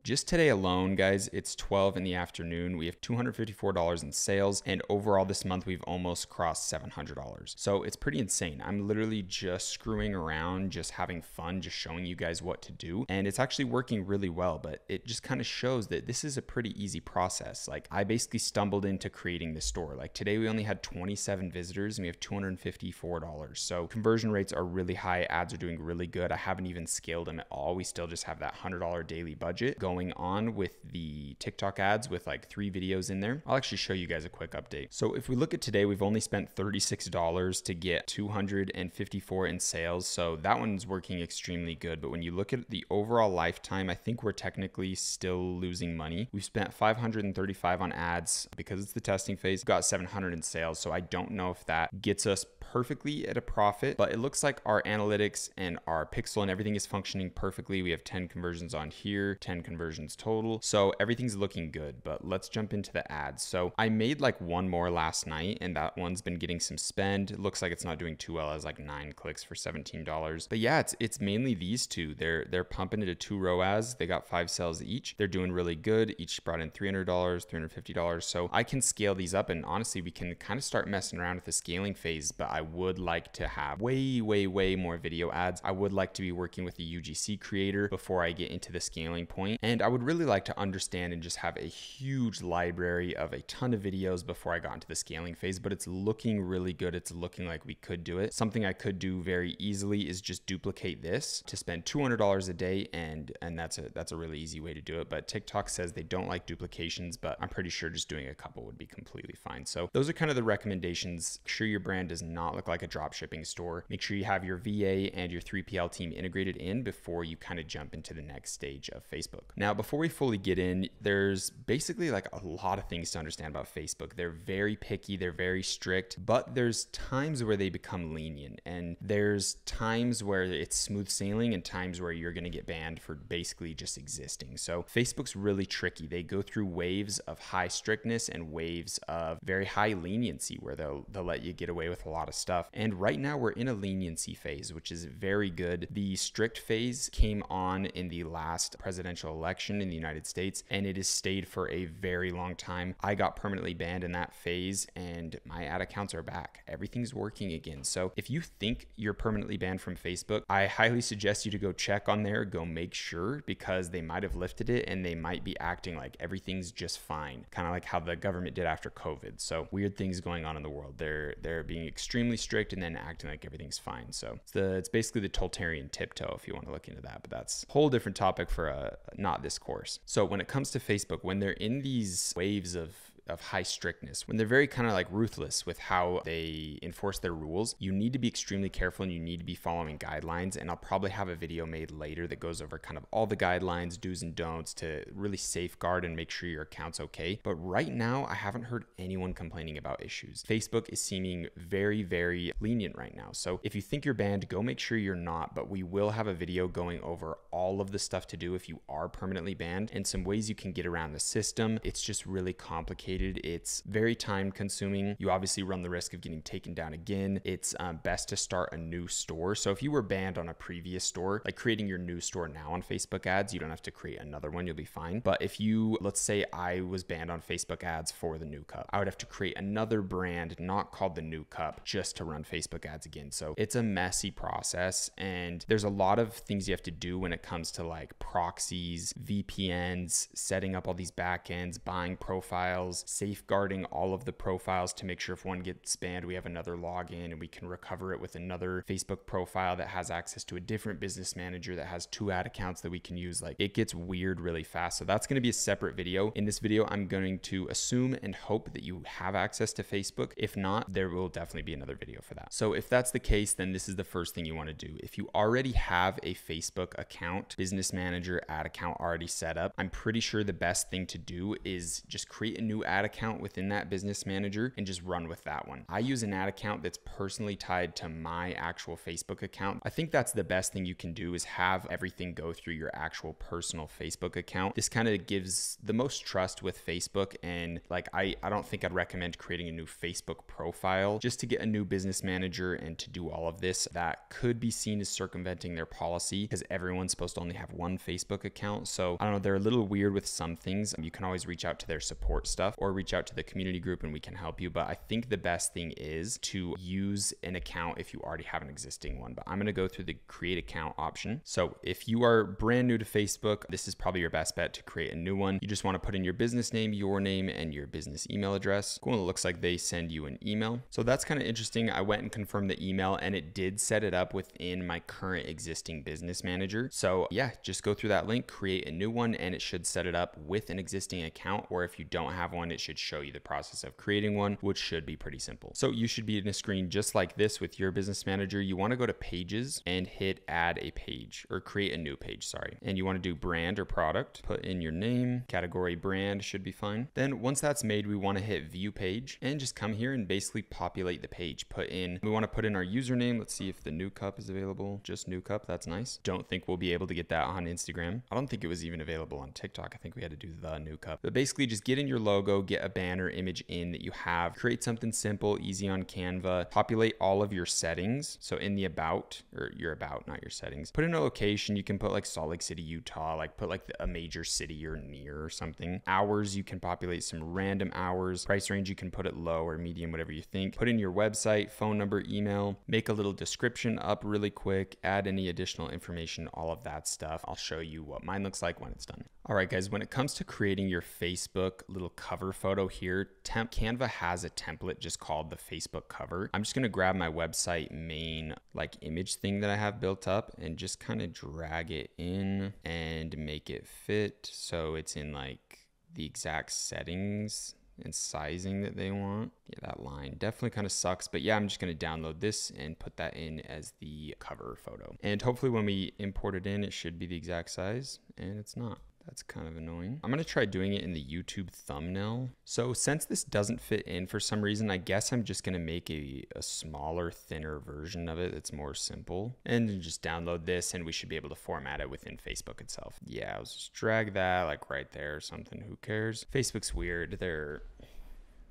Just today alone, guys, it's 12 in the afternoon. We have $254 in sales, and overall this month we've almost crossed $700. So it's pretty insane. I'm literally just screwing around, just having fun, just showing you guys what to do. And it's actually working really well, but it just kind of shows that this is a pretty easy process. Like, I basically stumbled into creating this store. Like today we only had 27 visitors and we have $254. So conversion rates are really high. Ads are doing really good. I haven't even scaled them at all. We still just have that $100 daily budget going on with the TikTok ads with like 3 videos in there. I'll actually show you guys a quick update. So if we look at today, we've only spent $36 to get 254 in sales. So that one's working extremely good. But when you look at the overall lifetime, I think we're technically still losing money. We've spent $535 on ads because it's the testing phase. We've got 700 in sales. So I don't know if that gets us perfectly at a profit, but it looks like our analytics and our pixel and everything is functioning perfectly. We have 10 conversions on here, 10 conversions total. So everything's looking good, but let's jump into the ads. So I made like 1 more last night, and that one's been getting some spend. It looks like it's not doing too well. As like 9 clicks for $17. But yeah, it's mainly these 2. They're pumping it at 2 ROAS. They got 5 sales each. They're doing really good. Each brought in $300, $350. So I can scale these up, and honestly, we can kind of start messing around with the scaling phase, but I would like to have way more video ads. I would like to be working with a UGC creator before I get into the scaling point. And I would really like to understand and just have a huge library of a ton of videos before I got into the scaling phase, but it's looking really good. It's looking like we could do it. Something I could do very easily is just duplicate this to spend $200 a day, and that's a really easy way to do it. But TikTok says they don't like duplications, but I'm pretty sure just doing a couple would be completely fine. So those are kind of the recommendations. Make sure your brand does not not look like a drop shipping store. Make sure you have your VA and your 3PL team integrated in before you kind of jump into the next stage of Facebook. Now, before we fully get in, there's basically like a lot of things to understand about Facebook. They're very picky, they're very strict, but there's times where they become lenient, and there's times where it's smooth sailing and times where you're going to get banned for basically just existing. So Facebook's really tricky. They go through waves of high strictness and waves of very high leniency where they'll let you get away with a lot of stuff. And right now we're in a leniency phase, which is very good. The strict phase came on in the last presidential election in the United States, and it has stayed for a very long time. I got permanently banned in that phase and my ad accounts are back. Everything's working again. So if you think you're permanently banned from Facebook, I highly suggest you to go check on there, go make sure, because they might have lifted it and they might be acting like everything's just fine, kind of like how the government did after COVID. So weird things going on in the world. They're being extremely strict and then acting like everything's fine. So it's basically the totalitarian tiptoe if you want to look into that, but that's a whole different topic for not this course. So when it comes to Facebook, when they're in these waves of high strictness, when they're very kind of like ruthless with how they enforce their rules, you need to be extremely careful and you need to be following guidelines. And I'll probably have a video made later that goes over kind of all the guidelines, do's and don'ts to really safeguard and make sure your account's okay. But right now, I haven't heard anyone complaining about issues. Facebook is seeming very, very lenient right now. So if you think you're banned, go make sure you're not, but we will have a video going over all of the stuff to do if you are permanently banned and some ways you can get around the system. It's just really complicated. It's very time consuming. You obviously run the risk of getting taken down again. It's best to start a new store. So if you were banned on a previous store, like creating your new store now on Facebook ads, you don't have to create another one. You'll be fine. But if you, let's say I was banned on Facebook ads for the New Cup, I would have to create another brand not called the New Cup just to run Facebook ads again. So it's a messy process and there's a lot of things you have to do when it comes to like proxies, VPNs, setting up all these backends, buying profiles, safeguarding all of the profiles to make sure if one gets banned, we have another login and we can recover it with another Facebook profile that has access to a different business manager that has 2 ad accounts that we can use. Like it gets weird really fast. So that's going to be a separate video. In this video, I'm going to assume and hope that you have access to Facebook. If not, there will definitely be another video for that. So if that's the case, then this is the first thing you want to do. If you already have a Facebook account, business manager, ad account already set up, I'm pretty sure the best thing to do is just create a new ad account within that business manager and just run with that one. I use an ad account that's personally tied to my actual Facebook account. I think that's the best thing you can do is have everything go through your actual personal Facebook account. This kind of gives the most trust with Facebook, and like I don't think I'd recommend creating a new Facebook profile just to get a new business manager and to do all of this. That could be seen as circumventing their policy because everyone's supposed to only have one Facebook account. So I don't know, they're a little weird with some things. You can always reach out to their support stuff or reach out to the community group and we can help you. But I think the best thing is to use an account if you already have an existing one. But I'm going to go through the create account option. So if you are brand new to Facebook, this is probably your best bet to create a new one. You just want to put in your business name, your name, and your business email address. Cool. It looks like they send you an email. So that's kind of interesting. I went and confirmed the email and it did set it up within my current existing business manager. So yeah, just go through that link, create a new one, and it should set it up with an existing account. Or if you don't have one, it should show you the process of creating one, which should be pretty simple. So you should be in a screen just like this with your business manager. You want to go to pages and hit add a page or create a new page, sorry. And you want to do brand or product, put in your name, category brand should be fine. Then once that's made, we want to hit view page and just come here and basically populate the page. We want to put in our username. Let's see if the New Cup is available. Just New Cup, that's nice. Don't think we'll be able to get that on Instagram. I don't think it was even available on TikTok. I think we had to do the New Cup. But basically just get in your logo, get a banner image in that you have, create something simple, easy on Canva, populate all of your settings. So in the about, or your about, not your settings, put in a location. You can put like Salt Lake City, Utah, like put like a major city you're near or something. Hours, you can populate some random hours. Price range, you can put it low or medium, whatever you think. Put in your website, phone number, email, make a little description up really quick, add any additional information, all of that stuff. I'll show you what mine looks like when it's done. All right, guys, when it comes to creating your Facebook little cover photo here, Canva has a template just called the Facebook cover. I'm just gonna grab my website main like image thing that I have built up and just kind of drag it in and make it fit so it's in like the exact settings and sizing that they want. Yeah, that line definitely kind of sucks, but yeah, I'm just going to download this and put that in as the cover photo. And hopefully when we import it in, it should be the exact size, and it's not. That's kind of annoying. I'm going to try doing it in the YouTube thumbnail. So since this doesn't fit in for some reason, I guess I'm just going to make a smaller, thinner version of it that's more simple, and just download this, and we should be able to format it within Facebook itself. Yeah, I'll just drag that like right there or something. Who cares? Facebook's weird. They're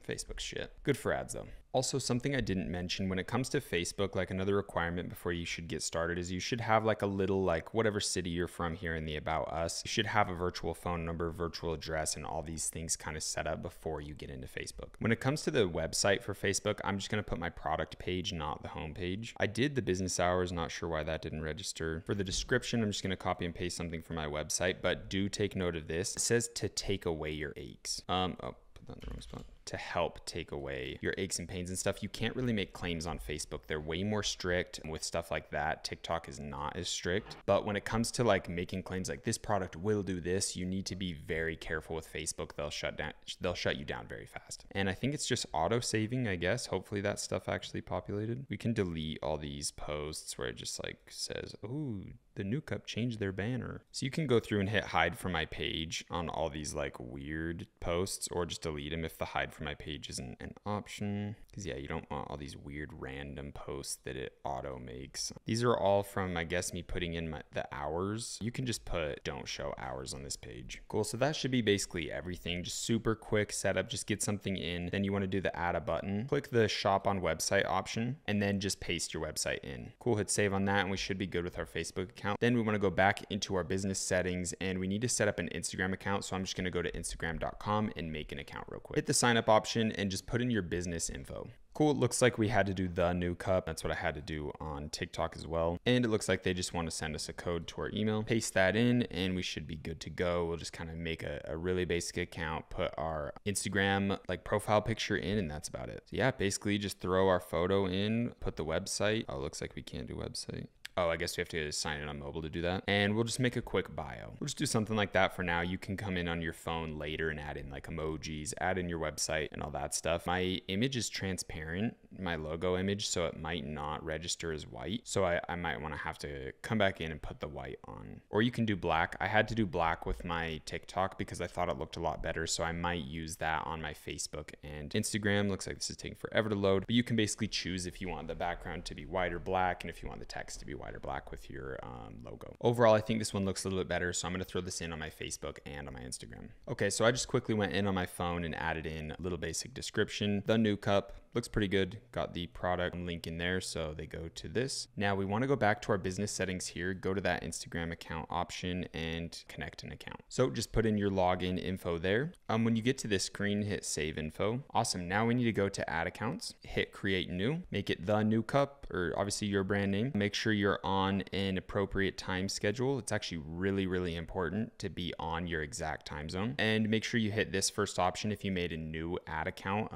Facebook shit. Good for ads though. Also, something I didn't mention when it comes to Facebook, like another requirement before you should get started is you should have like a little, like whatever city you're from here in the About Us, you should have a virtual phone number, virtual address, and all these things kind of set up before you get into Facebook. When it comes to the website for Facebook, I'm just going to put my product page, not the home page. I did the business hours, not sure why that didn't register. For the description, I'm just going to copy and paste something from my website, but do take note of this. It says to take away your aches. Oh, put that in the wrong spot. To help take away your aches and pains and stuff. You can't really make claims on Facebook. They're way more strict with stuff like that. TikTok is not as strict. But when it comes to like making claims like this product will do this, you need to be very careful with Facebook. They'll shut you down very fast. And I think it's just auto saving, I guess. Hopefully that stuff actually populated. We can delete all these posts where it just like says, oh, the new cup changed their banner. So you can go through and hit hide from my page on all these like weird posts, or just delete them if the hide from my page isn't an option. Because yeah, you don't want all these weird random posts that it auto makes. These are all from, I guess, me putting in the hours. You can just put don't show hours on this page. Cool, so that should be basically everything. Just super quick setup, just get something in. Then you want to do the add a button. Click the shop on website option, and then just paste your website in. Cool, hit save on that, and we should be good with our Facebook account. Then we want to go back into our business settings, and we need to set up an Instagram account. So I'm just going to go to Instagram.com and make an account real quick. Hit the sign up option and just put in your business info. Cool, it looks like we had to do the new cup. That's what I had to do on TikTok as well. And it looks like they just want to send us a code to our email. Paste that in and we should be good to go. We'll just kind of make a really basic account, put our Instagram like profile picture in, and that's about it. So yeah, basically just throw our photo in, put the website. Oh, it looks like we can't do website. Oh, I guess we have to sign in on mobile to do that. And we'll just make a quick bio. We'll just do something like that for now. You can come in on your phone later and add in like emojis, add in your website and all that stuff. My image is transparent, my logo image, so it might not register as white. So I might want to have to come back in and put the white on. Or you can do black. I had to do black with my TikTok because I thought it looked a lot better. So I might use that on my Facebook and Instagram. Looks like this is taking forever to load. But you can basically choose if you want the background to be white or black, and if you want the text to be white or black with your logo. Overall, I think this one looks a little bit better, so I'm going to throw this in on my Facebook and on my Instagram. Okay, so I just quickly went in on my phone and added in a little basic description. The new cup looks pretty good. Got the product link in there, so they go to this. Now we want to go back to our business settings here, go to that Instagram account option and connect an account. So just put in your login info there. When you get to this screen, hit save info. Awesome. Now we need to go to add accounts, hit create new, make it the new cup, or obviously your brand name. Make sure you're on an appropriate time schedule. It's actually really, really important to be on your exact time zone. And make sure you hit this first option if you made a new ad account.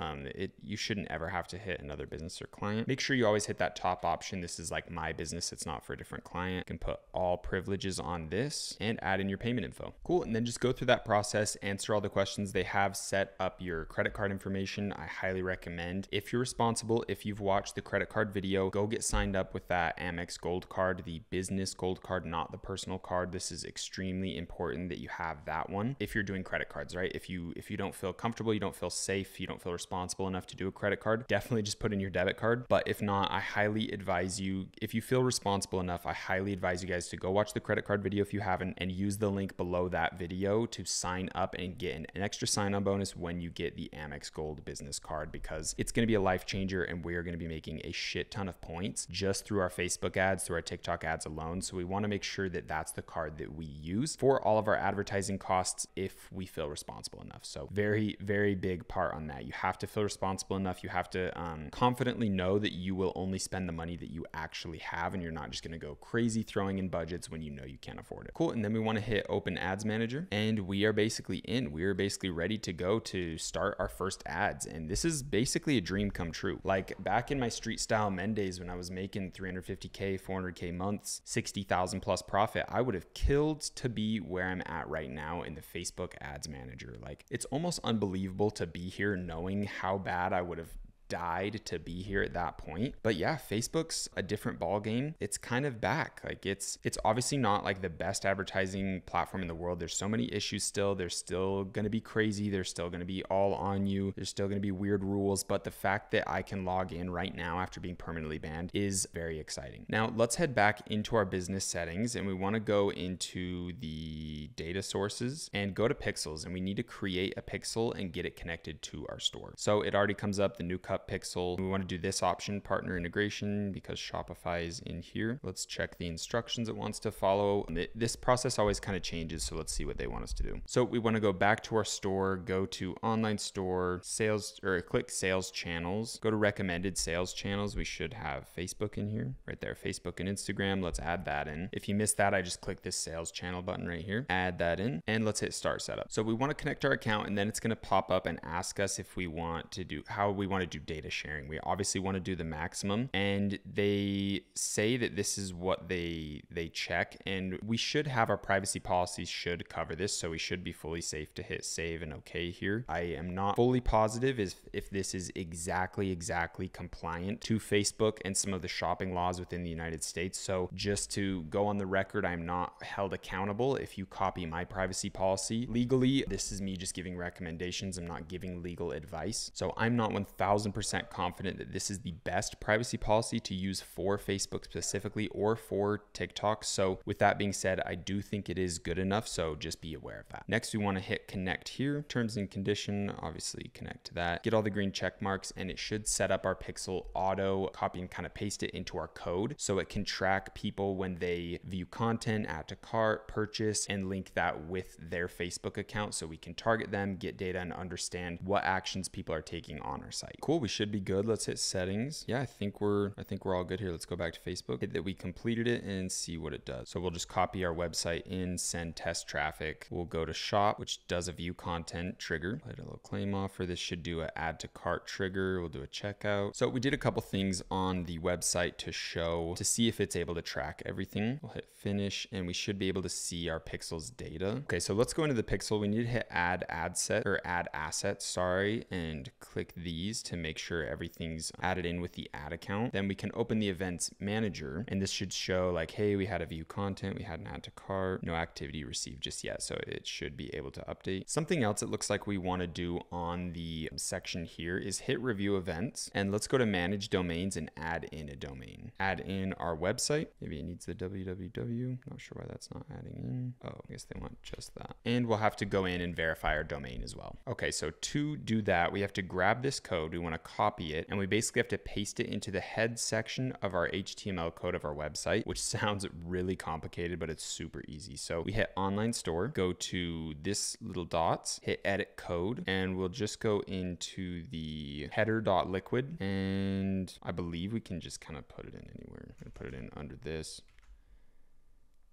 You shouldn't ever have to hit another business or client. Make sure you always hit that top option. This is like my business. It's not for a different client. You can put all privileges on this and add in your payment info. Cool. And then just go through that process, answer all the questions. They have set up your credit card information. I highly recommend, if you're responsible, if you've watched the credit card video, go get signed up with that Amex Gold card, the business gold card, not the personal card. This is extremely important that you have that one if you're doing credit cards, right? If you don't feel comfortable, you don't feel safe, you don't feel responsible enough to do a credit card, definitely just put in your debit card. But if not, I highly advise you, if you feel responsible enough, I highly advise you guys to go watch the credit card video if you haven't, and use the link below that video to sign up and get an extra sign-on bonus when you get the Amex Gold business card, because it's going to be a life changer and we're going to be making a shit ton of points just through our Facebook ads, through our TikTok ads alone. So we want to make sure that that's the card that we use for all of our advertising costs if we feel responsible enough. So very, very big part on that. You have to feel responsible enough. You have have to confidently know that you will only spend the money that you actually have, and you're not just going to go crazy throwing in budgets when you know you can't afford it. Cool. And then we want to hit Open Ads Manager, and we are basically in. We are basically ready to go to start our first ads. And this is basically a dream come true. Like back in my street style men days when I was making 350K, 400K months, 60,000 plus profit, I would have killed to be where I'm at right now in the Facebook Ads Manager. Like, it's almost unbelievable to be here knowing how bad I would have died to be here at that point. But yeah, Facebook's a different ball game. It's kind of back. Like it's obviously not like the best advertising platform in the world. There's so many issues still. There's still going to be crazy. There's still going to be all on you. There's still going to be weird rules. But the fact that I can log in right now after being permanently banned is very exciting. Now let's head back into our business settings, and we want to go into the data sources and go to pixels, and we need to create a pixel and get it connected to our store. So it already comes up, the new cup pixel. We want to do this option, partner integration, because Shopify is in here. Let's check the instructions it wants to follow. This process always kind of changes, so let's see what they want us to do. So we want to go back to our store, go to online store, sales, or click sales channels, go to recommended sales channels. We should have Facebook in here, right there, Facebook and Instagram. Let's add that in. If you missed that, I just click this sales channel button right here, add that in, and let's hit start setup. So we want to connect our account, and then it's going to pop up and ask us if we want to do, how we want to do data sharing. We obviously want to do the maximum, and they say that this is what they check, and we should have our privacy policies should cover this, so we should be fully safe to hit save and okay here. I am not fully positive if this is exactly compliant to Facebook and some of the shopping laws within the United States. So just to go on the record, I'm not held accountable if you copy my privacy policy legally. This is me just giving recommendations. I'm not giving legal advice. So I'm not 1000% confident that this is the best privacy policy to use for Facebook specifically or for TikTok. So with that being said, I do think it is good enough. So just be aware of that. Next, we want to hit connect here. Terms and condition, obviously connect to that. Get all the green check marks, and it should set up our pixel auto copy and kind of paste it into our code so it can track people when they view content, add to cart, purchase, and link that with their Facebook account so we can target them, get data, and understand what actions people are taking on our site. Cool, we should be good. Let's hit settings. Yeah, I think we're all good here. Let's go back to Facebook, hit that we completed it, and see what it does. So we'll just copy our website in, send test traffic. We'll go to shop, which does a view content trigger. Let a little claim offer. This should do an add to cart trigger. We'll do a checkout. So we did a couple things on the website to see if it's able to track everything. We'll hit finish, and we should be able to see our pixels data. Okay, so let's go into the pixel. We need to hit add assets, sorry, and click these to make sure everything's added in with the ad account. Then we can open the events manager, and this should show like, hey, we had a view content, we had an add to cart, no activity received just yet. So it should be able to update. Something else it looks like we want to do on the section here is hit review events, and let's go to manage domains and add in a domain. Add in our website. Maybe it needs the www. Not sure why that's not adding in. Oh, I guess they want just that. And we'll have to go in and verify our domain as well. Okay, so to do that, we have to grab this code. We want to copy it, and we basically have to paste it into the head section of our HTML code of our website, which sounds really complicated, but it's super easy. So we hit online store, go to this little dots, hit edit code, and we'll just go into the header.liquid, and I believe we can just kind of put it in anywhere. I'm gonna put it in under this.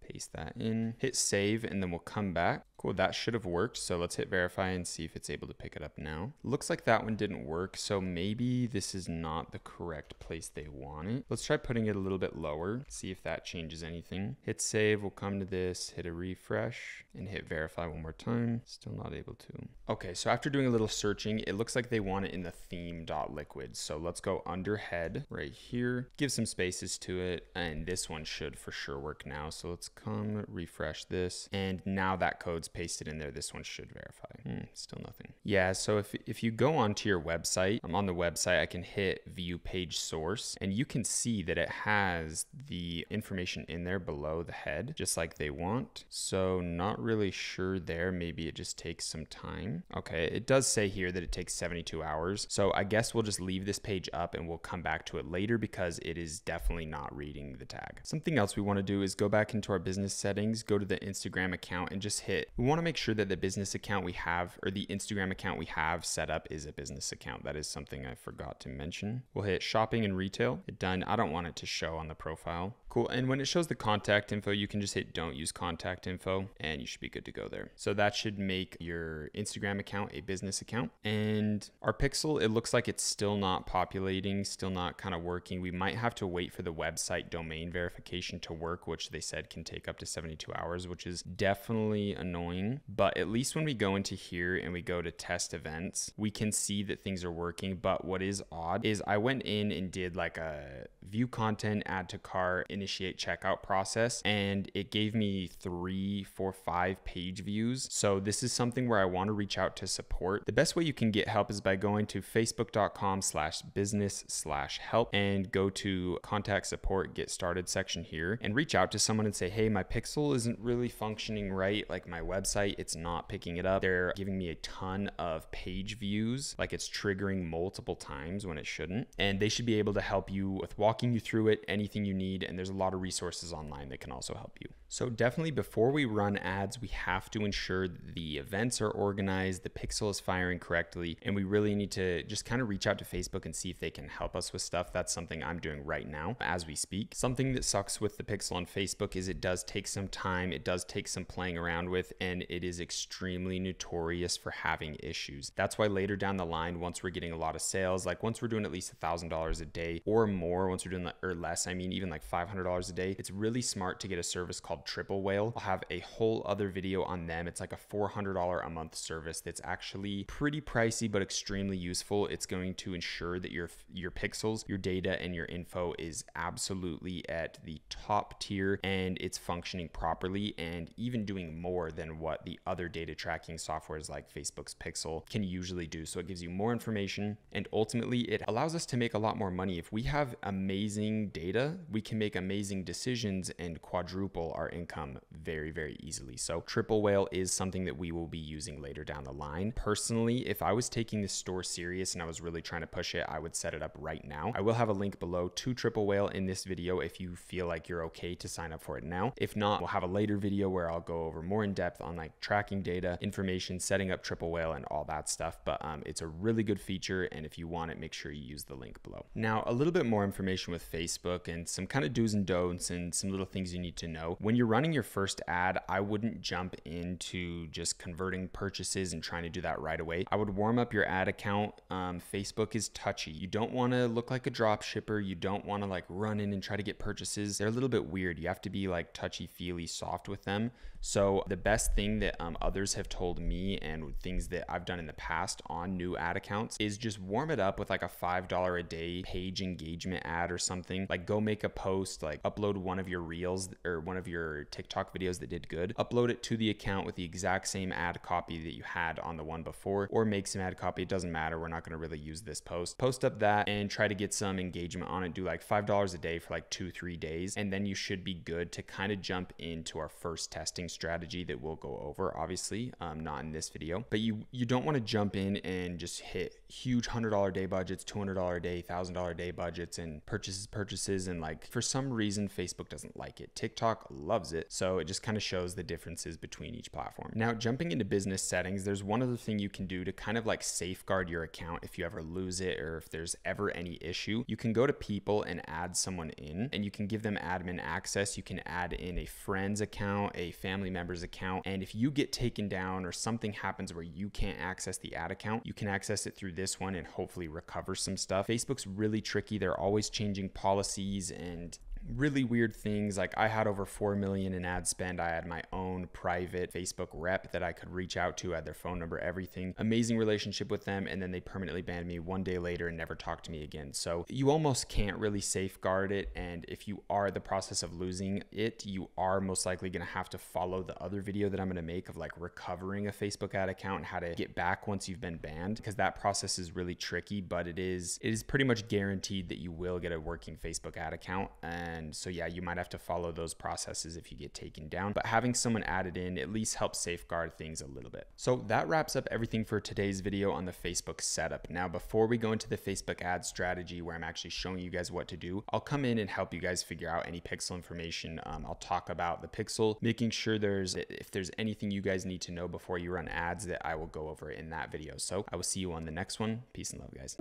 Paste that in, hit save, and then we'll come back. Cool, that should have worked. So let's hit verify and see if it's able to pick it up now. Looks like that one didn't work, so maybe this is not the correct place they want it. Let's try putting it a little bit lower, see if that changes anything. Hit save, we'll come to this, hit a refresh, and hit verify one more time. Still not able to. Okay, so after doing a little searching, it looks like they want it in the theme.liquid. So let's go under head right here, give some spaces to it, and this one should for sure work now. So let's come refresh this, and now that code's pasted in there. This one should verify. Still nothing. Yeah, so if you go onto your website, I'm on the website, I can hit view page source, and you can see that it has the information in there below the head, just like they want. So not really sure there. Maybe it just takes some time. Okay, it does say here that it takes 72 hours. So I guess we'll just leave this page up and we'll come back to it later because it is definitely not reading the tag. Something else we want to do is go back into our our business settings, go to the Instagram account and just hit, we want to make sure that the business account we have, or the Instagram account we have set up, is a business account. That is something I forgot to mention. We'll hit shopping and retail. Hit done. I don't want it to show on the profile. Cool. And when it shows the contact info, you can just hit don't use contact info and you should be good to go there. So that should make your Instagram account a business account. And our pixel, it looks like it's still not populating, still not kind of working. We might have to wait for the website domain verification to work, which they said can take up to 72 hours, which is definitely annoying. But at least when we go into here and we go to test events, we can see that things are working. But what is odd is I went in and did like a view content, add to cart, initiate checkout process, and it gave me 3, 4, 5 page views. So this is something where I want to reach out to support. The best way you can get help is by going to facebook.com/business/help and go to contact support, get started section here, and reach out to someone and say, hey, my pixel isn't really functioning right. Like my website, it's not picking it up. They're giving me a ton of page views, like it's triggering multiple times when it shouldn't. And they should be able to help you with walking you through it, anything you need. And there's a lot of resources online that can also help you. So definitely before we run ads, we have to ensure that the events are organized, the pixel is firing correctly, and we really need to just kind of reach out to Facebook and see if they can help us with stuff. That's something I'm doing right now as we speak. Something that sucks with the pixel on Facebook is it does take some time, it does take some playing around with, and it is extremely notorious for having issues. That's why later down the line, once we're getting a lot of sales, like once we're doing at least $1,000 a day or more, once we're doing or less, I mean even like $500 a day, it's really smart to get a service called Triple Whale. I'll have a whole other video on them. It's like a $400 a month service that's actually pretty pricey but extremely useful. It's going to ensure that your pixels, your data, and your info is absolutely at the top tier and it's functioning properly and even doing more than what the other data tracking softwares like Facebook's Pixel can usually do. So it gives you more information and ultimately it allows us to make a lot more money. If we have amazing data, we can make amazing decisions and quadruple our income very, very easily. So Triple Whale is something that we will be using later down the line. Personally, if I was taking this store serious and I was really trying to push it, I would set it up right now. I will have a link below to Triple Whale in this video if you feel like you're okay to sign up for it now. If not, we'll have a later video where I'll go over more in depth on like tracking data, information, setting up Triple Whale and all that stuff. But it's a really good feature. And if you want it, make sure you use the link below. Now, a little bit more information with Facebook and some kind of do's and don'ts and some little things you need to know. When you're running your first ad, I wouldn't jump into just converting purchases and trying to do that right away. I would warm up your ad account. Facebook is touchy. You don't want to look like a drop shipper. You don't want to like run in and try to get purchases. They're a little bit weird. You have to be like touchy-feely soft with them. So the best thing that others have told me and things that I've done in the past on new ad accounts is just warm it up with like a $5 a day page engagement ad or something. Like go make a post, like upload one of your reels or one of your TikTok videos that did good, upload it to the account with the exact same ad copy that you had on the one before, or make some ad copy. It doesn't matter. We're not going to really use this post. Post up that and try to get some engagement on it. Do like $5 a day for like 2-3 days. And then you should be good to kind of jump into our first testing strategy that we'll go over, obviously, not in this video, but you don't want to jump in and just hit huge $100 day budgets, $200 a day, $1,000 a day budgets and purchases. And like, for some reason, Facebook doesn't like it. TikTok loves it. So it just kind of shows the differences between each platform. Now, jumping into business settings, there's one other thing you can do to kind of like safeguard your account if you ever lose it or if there's ever any issue. You can go to people and add someone in and you can give them admin access. You can add in a friend's account, a family member's account. And if you get taken down or something happens where you can't access the ad account, you can access it through this one and hopefully recover some stuff. Facebook's really tricky. They're always changing policies and really weird things. Like I had over 4 million in ad spend. I had my own private Facebook rep that I could reach out to, I had their phone number, everything. Amazing relationship with them. And then they permanently banned me one day later and never talked to me again. So you almost can't really safeguard it. And if you are in the process of losing it, you are most likely going to have to follow the other video that I'm going to make of like recovering a Facebook ad account and how to get back once you've been banned, because that process is really tricky, but it is pretty much guaranteed that you will get a working Facebook ad account. And And so yeah, you might have to follow those processes if you get taken down, but having someone added in at least helps safeguard things a little bit. So that wraps up everything for today's video on the Facebook setup. Now, before we go into the Facebook ad strategy where I'm actually showing you guys what to do, I'll come in and help you guys figure out any pixel information. I'll talk about the pixel, making sure if there's anything you guys need to know before you run ads, that I will go over in that video. So I will see you on the next one. Peace and love, guys.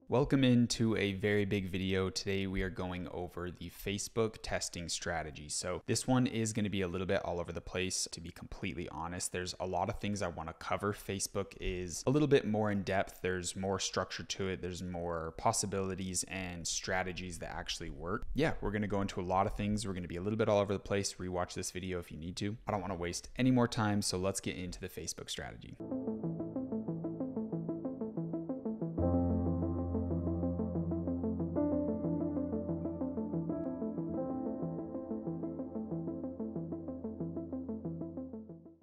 Welcome into a very big video. Today we are going over the Facebook testing strategy. So this one is going to be a little bit all over the place, to be completely honest. There's a lot of things I want to cover. Facebook is a little bit more in depth. There's more structure to it. There's more possibilities and strategies that actually work. Yeah, we're going to go into a lot of things. We're going to be a little bit all over the place. Rewatch this video if you need to. I don't want to waste any more time, so let's get into the Facebook strategy.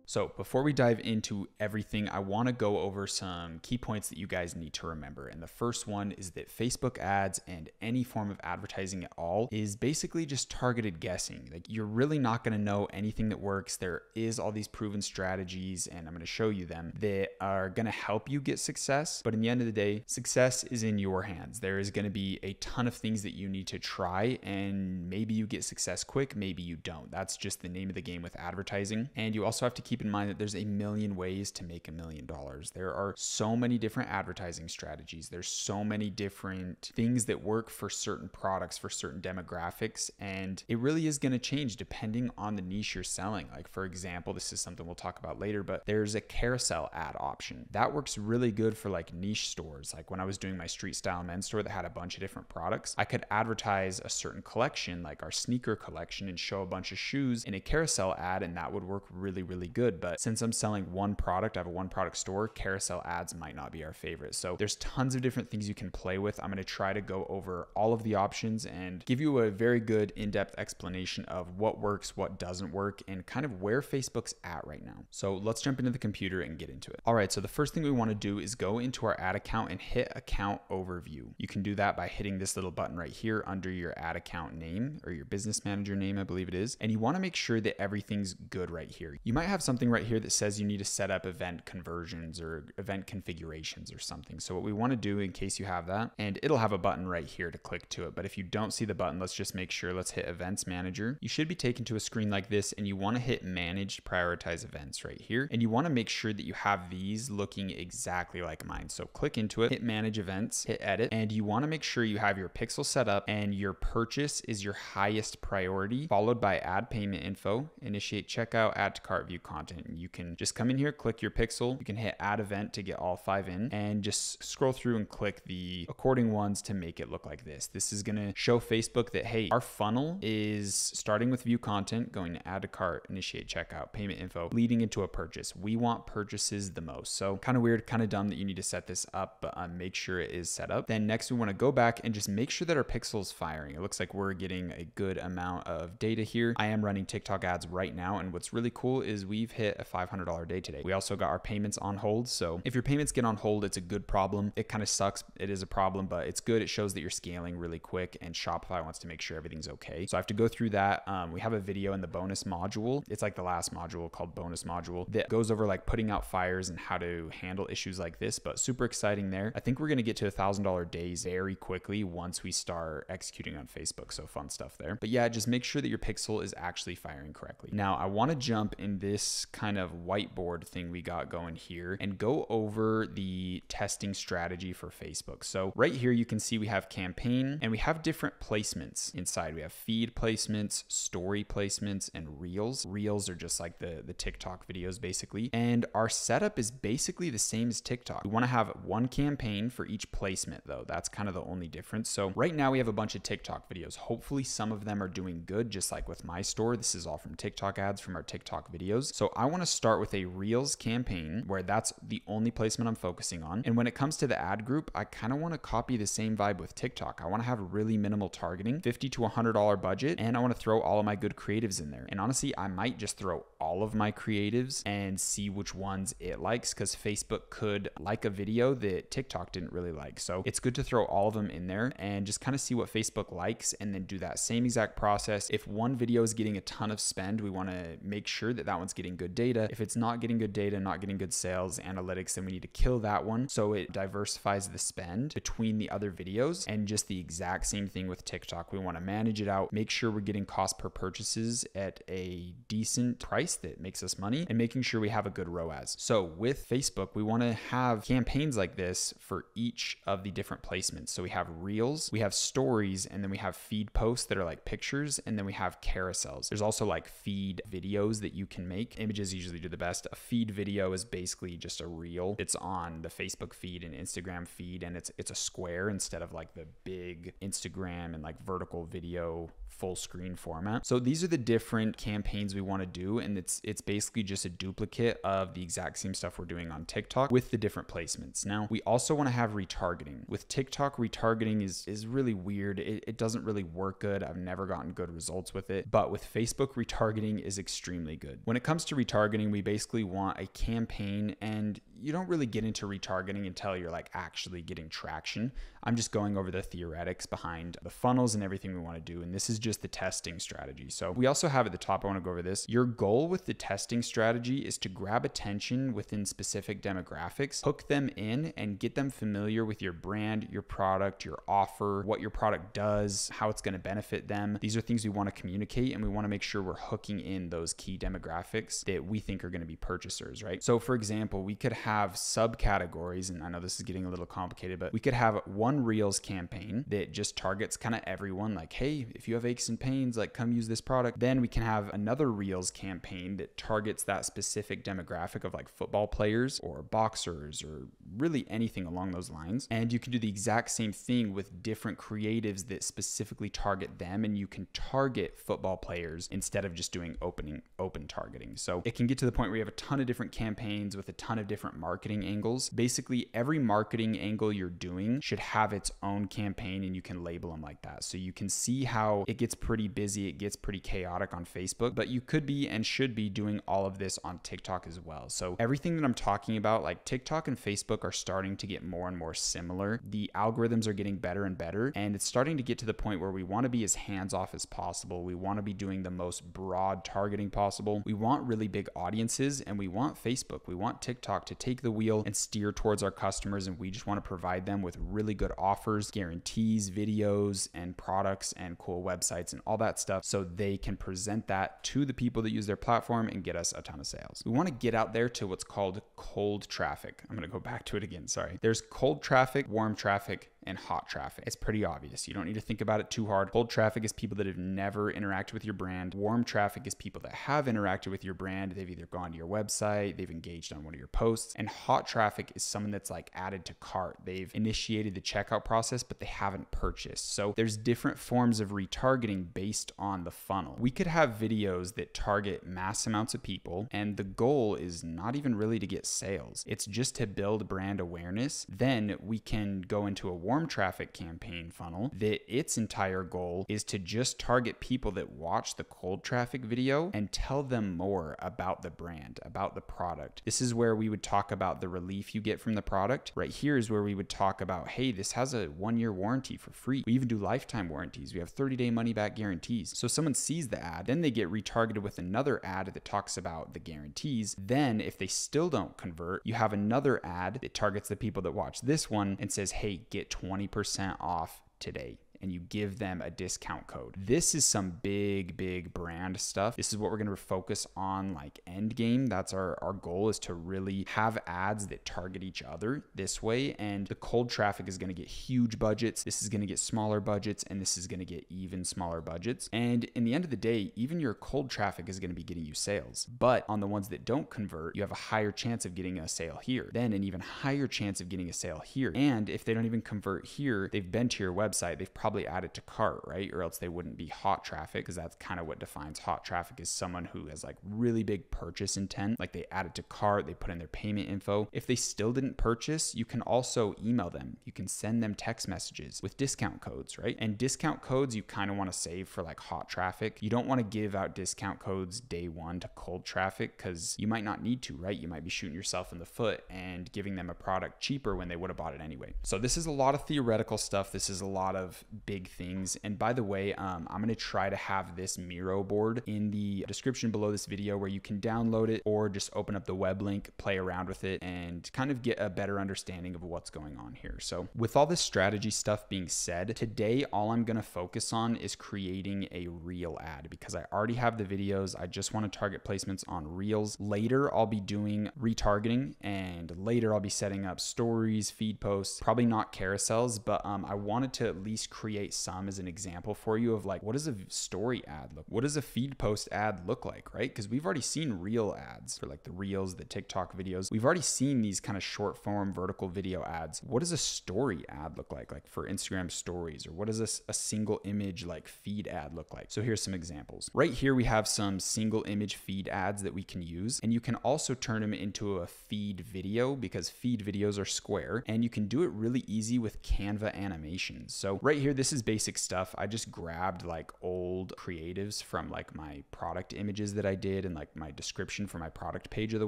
So before we dive into everything, I want to go over some key points that you guys need to remember. And the first one is that Facebook ads and any form of advertising at all is basically just targeted guessing. Like, you're really not going to know anything that works. There is all these proven strategies, and I'm going to show you them, that are going to help you get success. But in the end of the day, success is in your hands. There is going to be a ton of things that you need to try, and maybe you get success quick, maybe you don't. That's just the name of the game with advertising. And you also have to keep in mind that there's a million ways to make $1 million. There are so many different advertising strategies. There's so many different things that work for certain products, for certain demographics, and it really is going to change depending on the niche you're selling. Like, for example, this is something we'll talk about later, but there's a carousel ad option that works really good for like niche stores. Like when I was doing my street style men's store that had a bunch of different products, I could advertise a certain collection, like our sneaker collection, and show a bunch of shoes in a carousel ad, and that would work really, really good. But since I'm selling one product, I have a one product store, carousel ads might not be our favorite. So there's tons of different things you can play with. I'm going to try to go over all of the options and give you a very good in-depth explanation of what works, what doesn't work, and kind of where Facebook's at right now. So let's jump into the computer and get into it. All right, so the first thing we want to do is go into our ad account and hit account overview. You can do that by hitting this little button right here under your ad account name, or your business manager name, I believe it is. And you want to make sure that everything's good right here. You might have something right here that says you need to set up event conversions or event configurations or something. So what we want to do, in case you have that, and it'll have a button right here to click to it, but if you don't see the button, let's just make sure. Let's hit Events Manager. You should be taken to a screen like this, and you want to hit Manage Prioritize Events right here, and you want to make sure that you have these looking exactly like mine. So click into it, hit Manage Events, hit Edit, and you want to make sure you have your pixel set up and your purchase is your highest priority, followed by Add Payment Info, Initiate Checkout, Add to Cart, View Content. You can just come in here, click your pixel. You can hit Add Event to get all 5 in, and just scroll through and click the according ones to make it look like this. This is going to show Facebook that, hey, our funnel is starting with View Content, going to Add to Cart, Initiate Checkout, Payment Info, leading into a purchase. We want purchases the most. So kind of weird, kind of dumb that you need to set this up, but make sure it is set up. Then next we want to go back and just make sure that our pixel is firing. It looks like we're getting a good amount of data here. I am running TikTok ads right now, and what's really cool is we've hit a $500 day today. We also got our payments on hold. So if your payments get on hold, it's a good problem. It kind of sucks. It is a problem, but it's good. It shows that you're scaling really quick, and Shopify wants to make sure everything's okay. So I have to go through that. We have a video in the bonus module. It's like the last module called bonus module that goes over like putting out fires and how to handle issues like this, but super exciting there. I think we're going to get to $1,000 days very quickly once we start executing on Facebook. So fun stuff there. But yeah, just make sure that your pixel is actually firing correctly. Now I want to jump in this kind of whiteboard thing we got going here and go over the testing strategy for Facebook. So right here, you can see we have campaign and we have different placements inside. We have feed placements, story placements, and reels. Reels are just like the TikTok videos basically. And our setup is basically the same as TikTok. We want to have one campaign for each placement though. That's kind of the only difference. So right now we have a bunch of TikTok videos. Hopefully some of them are doing good, just like with my store. This is all from TikTok ads from our TikTok videos. So So I want to start with a Reels campaign where that's the only placement I'm focusing on. And when it comes to the ad group, I kind of want to copy the same vibe with TikTok. I want to have really minimal targeting, $50 to $100 budget, and I want to throw all of my good creatives in there. And honestly, I might just throw all of my creatives and see which ones it likes, because Facebook could like a video that TikTok didn't really like. So it's good to throw all of them in there and just kind of see what Facebook likes, and then do that same exact process. If one video is getting a ton of spend, we want to make sure that that one's getting good data. If it's not getting good data, not getting good sales analytics, then we need to kill that one so it diversifies the spend between the other videos. And just the exact same thing with TikTok. We want to manage it out, make sure we're getting cost per purchases at a decent price that makes us money, and making sure we have a good ROAS. So with Facebook, we want to have campaigns like this for each of the different placements. So we have Reels, we have stories, and then we have feed posts that are like pictures, and then we have carousels. There's also like feed videos that you can make. Images usually do the best. A feed video is basically just a reel. It's on the Facebook feed and Instagram feed, and it's a square instead of like the big Instagram and like vertical video full screen format. So these are the different campaigns we want to do, and it's basically just a duplicate of the exact same stuff we're doing on TikTok with the different placements. Now, we also want to have retargeting. With TikTok, retargeting is really weird. It doesn't really work good. I've never gotten good results with it, but with Facebook, retargeting is extremely good. When it comes to retargeting, we basically want a campaign, and you don't really get into retargeting until you're like actually getting traction. I'm just going over the theoretics behind the funnels and everything we want to do, and this is just the testing strategy. So we also have at the top, I want to go over this. Your goal with the testing strategy is to grab attention within specific demographics, hook them in, and get them familiar with your brand, your product, your offer, what your product does, how it's going to benefit them. These are things we want to communicate, and we want to make sure we're hooking in those key demographics that we think are going to be purchasers, right? So for example, we could have subcategories, and I know this is getting a little complicated, but we could have one Reels campaign that just targets kind of everyone, like, hey, if you have aches and pains, like come use this product. Then we can have another Reels campaign that targets that specific demographic of like football players or boxers or really anything along those lines. And you can do the exact same thing with different creatives that specifically target them, and you can target football players instead of just doing open targeting. So it can get to the point where you have a ton of different campaigns with a ton of different marketing angles. Basically, every marketing angle you're doing should have its own campaign, and you can label them like that. So you can see how it gets pretty busy, it gets pretty chaotic on Facebook, but you could be and should be doing all of this on TikTok as well. So everything that I'm talking about, like TikTok and Facebook are starting to get more and more similar. The algorithms are getting better and better, and it's starting to get to the point where we want to be as hands-off as possible. We want to be doing the most broad targeting possible. We want really big audiences, and we want Facebook, we want TikTok to take the wheel and steer towards our customers, and we just want to provide them with really good offers, guarantees, videos, and products, and cool websites, and all that stuff, so they can present that to the people that use their platform and get us a ton of sales. We want to get out there to what's called cold traffic. I'm going to go back to it again, sorry. There's cold traffic, warm traffic, and hot traffic. It's pretty obvious. You don't need to think about it too hard. Cold traffic is people that have never interacted with your brand. Warm traffic is people that have interacted with your brand. They've either gone to your website, they've engaged on one of your posts. And hot traffic is someone that's like added to cart. They've initiated the checkout process, but they haven't purchased. So there's different forms of retargeting based on the funnel. We could have videos that target mass amounts of people, and the goal is not even really to get sales. It's just to build brand awareness. Then we can go into a warm traffic campaign funnel that its entire goal is to just target people that watch the cold traffic video and tell them more about the brand, about the product. This is where we would talk about the relief you get from the product. Right here is where we would talk about, hey, this has a 1-year warranty for free. We even do lifetime warranties. We have 30-day money back guarantees. So someone sees the ad, then they get retargeted with another ad that talks about the guarantees. Then if they still don't convert, you have another ad that targets the people that watch this one and says, hey, get 20% off today. And you give them a discount code. This is some big brand stuff. This is what we're going to focus on, like end game. That's our goal, is to really have ads that target each other this way. And the cold traffic is going to get huge budgets. This is going to get smaller budgets, and this is going to get even smaller budgets. And in the end of the day, even your cold traffic is going to be getting you sales. But on the ones that don't convert, you have a higher chance of getting a sale here, then an even higher chance of getting a sale here. And if they don't even convert here, they've been to your website, they've probably probably add it to cart, right? Or else they wouldn't be hot traffic, because that's kind of what defines hot traffic, is someone who has like really big purchase intent. Like they add it to cart, they put in their payment info. If they still didn't purchase, you can also email them. You can send them text messages with discount codes, right? And discount codes you kind of want to save for like hot traffic. You don't want to give out discount codes day one to cold traffic, because you might not need to, right? You might be shooting yourself in the foot and giving them a product cheaper when they would have bought it anyway. So this is a lot of theoretical stuff. This is a lot of big things. And by the way, I'm going to try to have this Miro board in the description below this video, where you can download it or just open up the web link, play around with it, and kind of get a better understanding of what's going on here. So with all this strategy stuff being said, today all I'm going to focus on is creating a reel ad, because I already have the videos. I just want to target placements on reels. Later I'll be doing retargeting, and later I'll be setting up stories, feed posts, probably not carousels, but I wanted to at least create some as an example for you of like, what does a story ad look? What does a feed post ad look like, right? Because we've already seen reel ads for like the reels, the TikTok videos. We've already seen these kind of short form vertical video ads. What does a story ad look like for Instagram stories? Or what does a single image like feed ad look like? So here's some examples. Right here we have some single image feed ads that we can use, and you can also turn them into a feed video, because feed videos are square, and you can do it really easy with Canva animations. So right here, this is basic stuff. I just grabbed like old creatives from like my product images that I did and like my description for my product page of the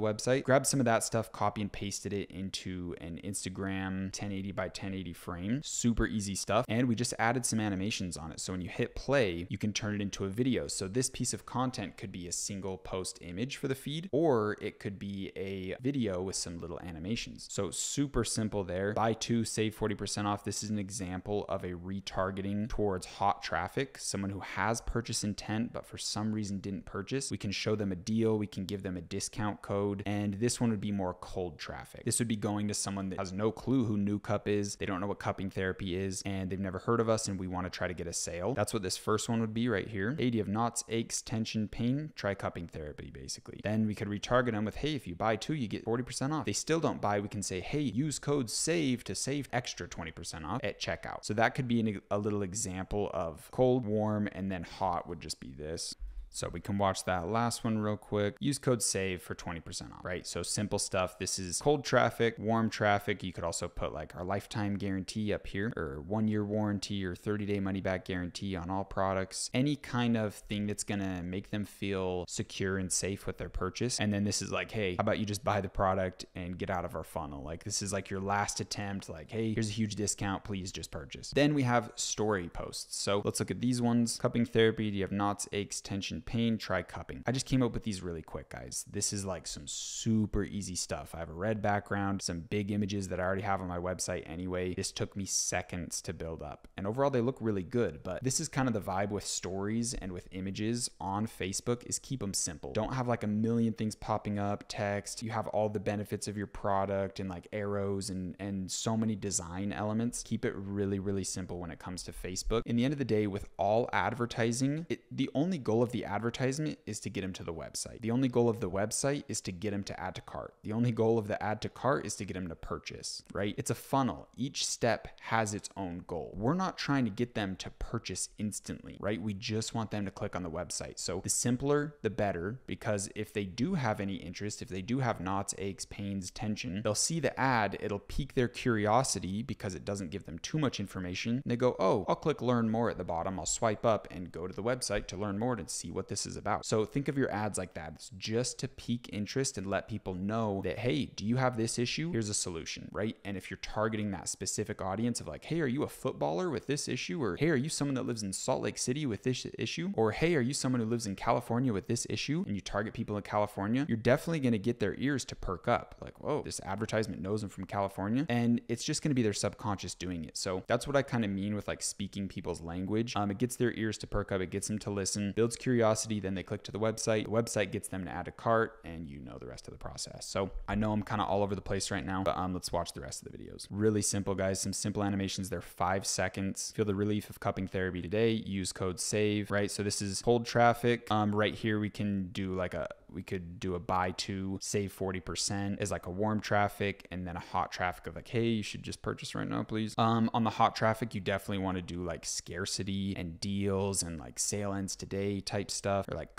website. Grabbed some of that stuff, copy and pasted it into an Instagram 1080 by 1080 frame. Super easy stuff. And we just added some animations on it. So when you hit play, you can turn it into a video. So this piece of content could be a single post image for the feed, or it could be a video with some little animations. So super simple there. Buy two, save 40% off. This is an example of a retargeting towards hot traffic, someone who has purchase intent, but for some reason didn't purchase. We can show them a deal. We can give them a discount code. And this one would be more cold traffic. This would be going to someone that has no clue who New Cup is. They don't know what cupping therapy is, and they've never heard of us, and we want to try to get a sale. That's what this first one would be right here. Hey, do you have knots, aches, tension, pain? Try cupping therapy, basically. Then we could retarget them with, hey, if you buy two, you get 40% off. If they still don't buy, we can say, hey, use code SAVE to save extra 20% off at checkout. So that could be a little example of cold, warm, and then hot would just be this. So we can watch that last one real quick. Use code SAVE for 20% off, right? So simple stuff. This is cold traffic, warm traffic. You could also put like our lifetime guarantee up here, or 1-year warranty, or 30-day money back guarantee on all products. Any kind of thing that's gonna make them feel secure and safe with their purchase. And then this is like, hey, how about you just buy the product and get out of our funnel? Like this is like your last attempt, like, hey, here's a huge discount, please just purchase. Then we have story posts. So let's look at these ones. Cupping therapy. Do you have knots, aches, tension, pain? Try cupping. I just came up with these really quick, guys. This is like some super easy stuff. I have a red background, some big images that I already have on my website anyway. This took me seconds to build up, and overall they look really good. But this is kind of the vibe with stories and with images on Facebook, is keep them simple. Don't have like a million things popping up, text. You have all the benefits of your product and like arrows and so many design elements. Keep it really, really simple when it comes to Facebook. In the end of the day, with all advertising, the only goal of the advertisement is to get them to the website. The only goal of the website is to get them to add to cart. The only goal of the add to cart is to get them to purchase, right? It's a funnel. Each step has its own goal. We're not trying to get them to purchase instantly, right? We just want them to click on the website. So the simpler, the better, because if they do have any interest, if they do have knots, aches, pains, tension, they'll see the ad, it'll pique their curiosity because it doesn't give them too much information. And they go, oh, I'll click learn more at the bottom. I'll swipe up and go to the website to learn more and see what this is about. So think of your ads like that. It's just to pique interest and let people know that, hey, do you have this issue? Here's a solution, right? And if you're targeting that specific audience of like, hey, are you a footballer with this issue? Or hey, are you someone that lives in Salt Lake City with this issue? Or hey, are you someone who lives in California with this issue? And you target people in California, you're definitely going to get their ears to perk up. Like, whoa, this advertisement knows I'm from California. And it's just going to be their subconscious doing it. So that's what I kind of mean with like speaking people's language. It gets their ears to perk up. It gets them to listen, builds curiosity. Then they click to the website. The website gets them to add a cart, and you know the rest of the process. So I know I'm kind of all over the place right now, but let's watch the rest of the videos. Really simple, guys. Some simple animations. They're 5 seconds. Feel the relief of cupping therapy today. Use code SAVE, right? So this is cold traffic. Right here, we can do like a We could do a buy two, save 40% as like a warm traffic, and then a hot traffic of like, hey, you should just purchase right now, please. On the hot traffic, you definitely want to do like scarcity and deals and like sale ends today type stuff, or like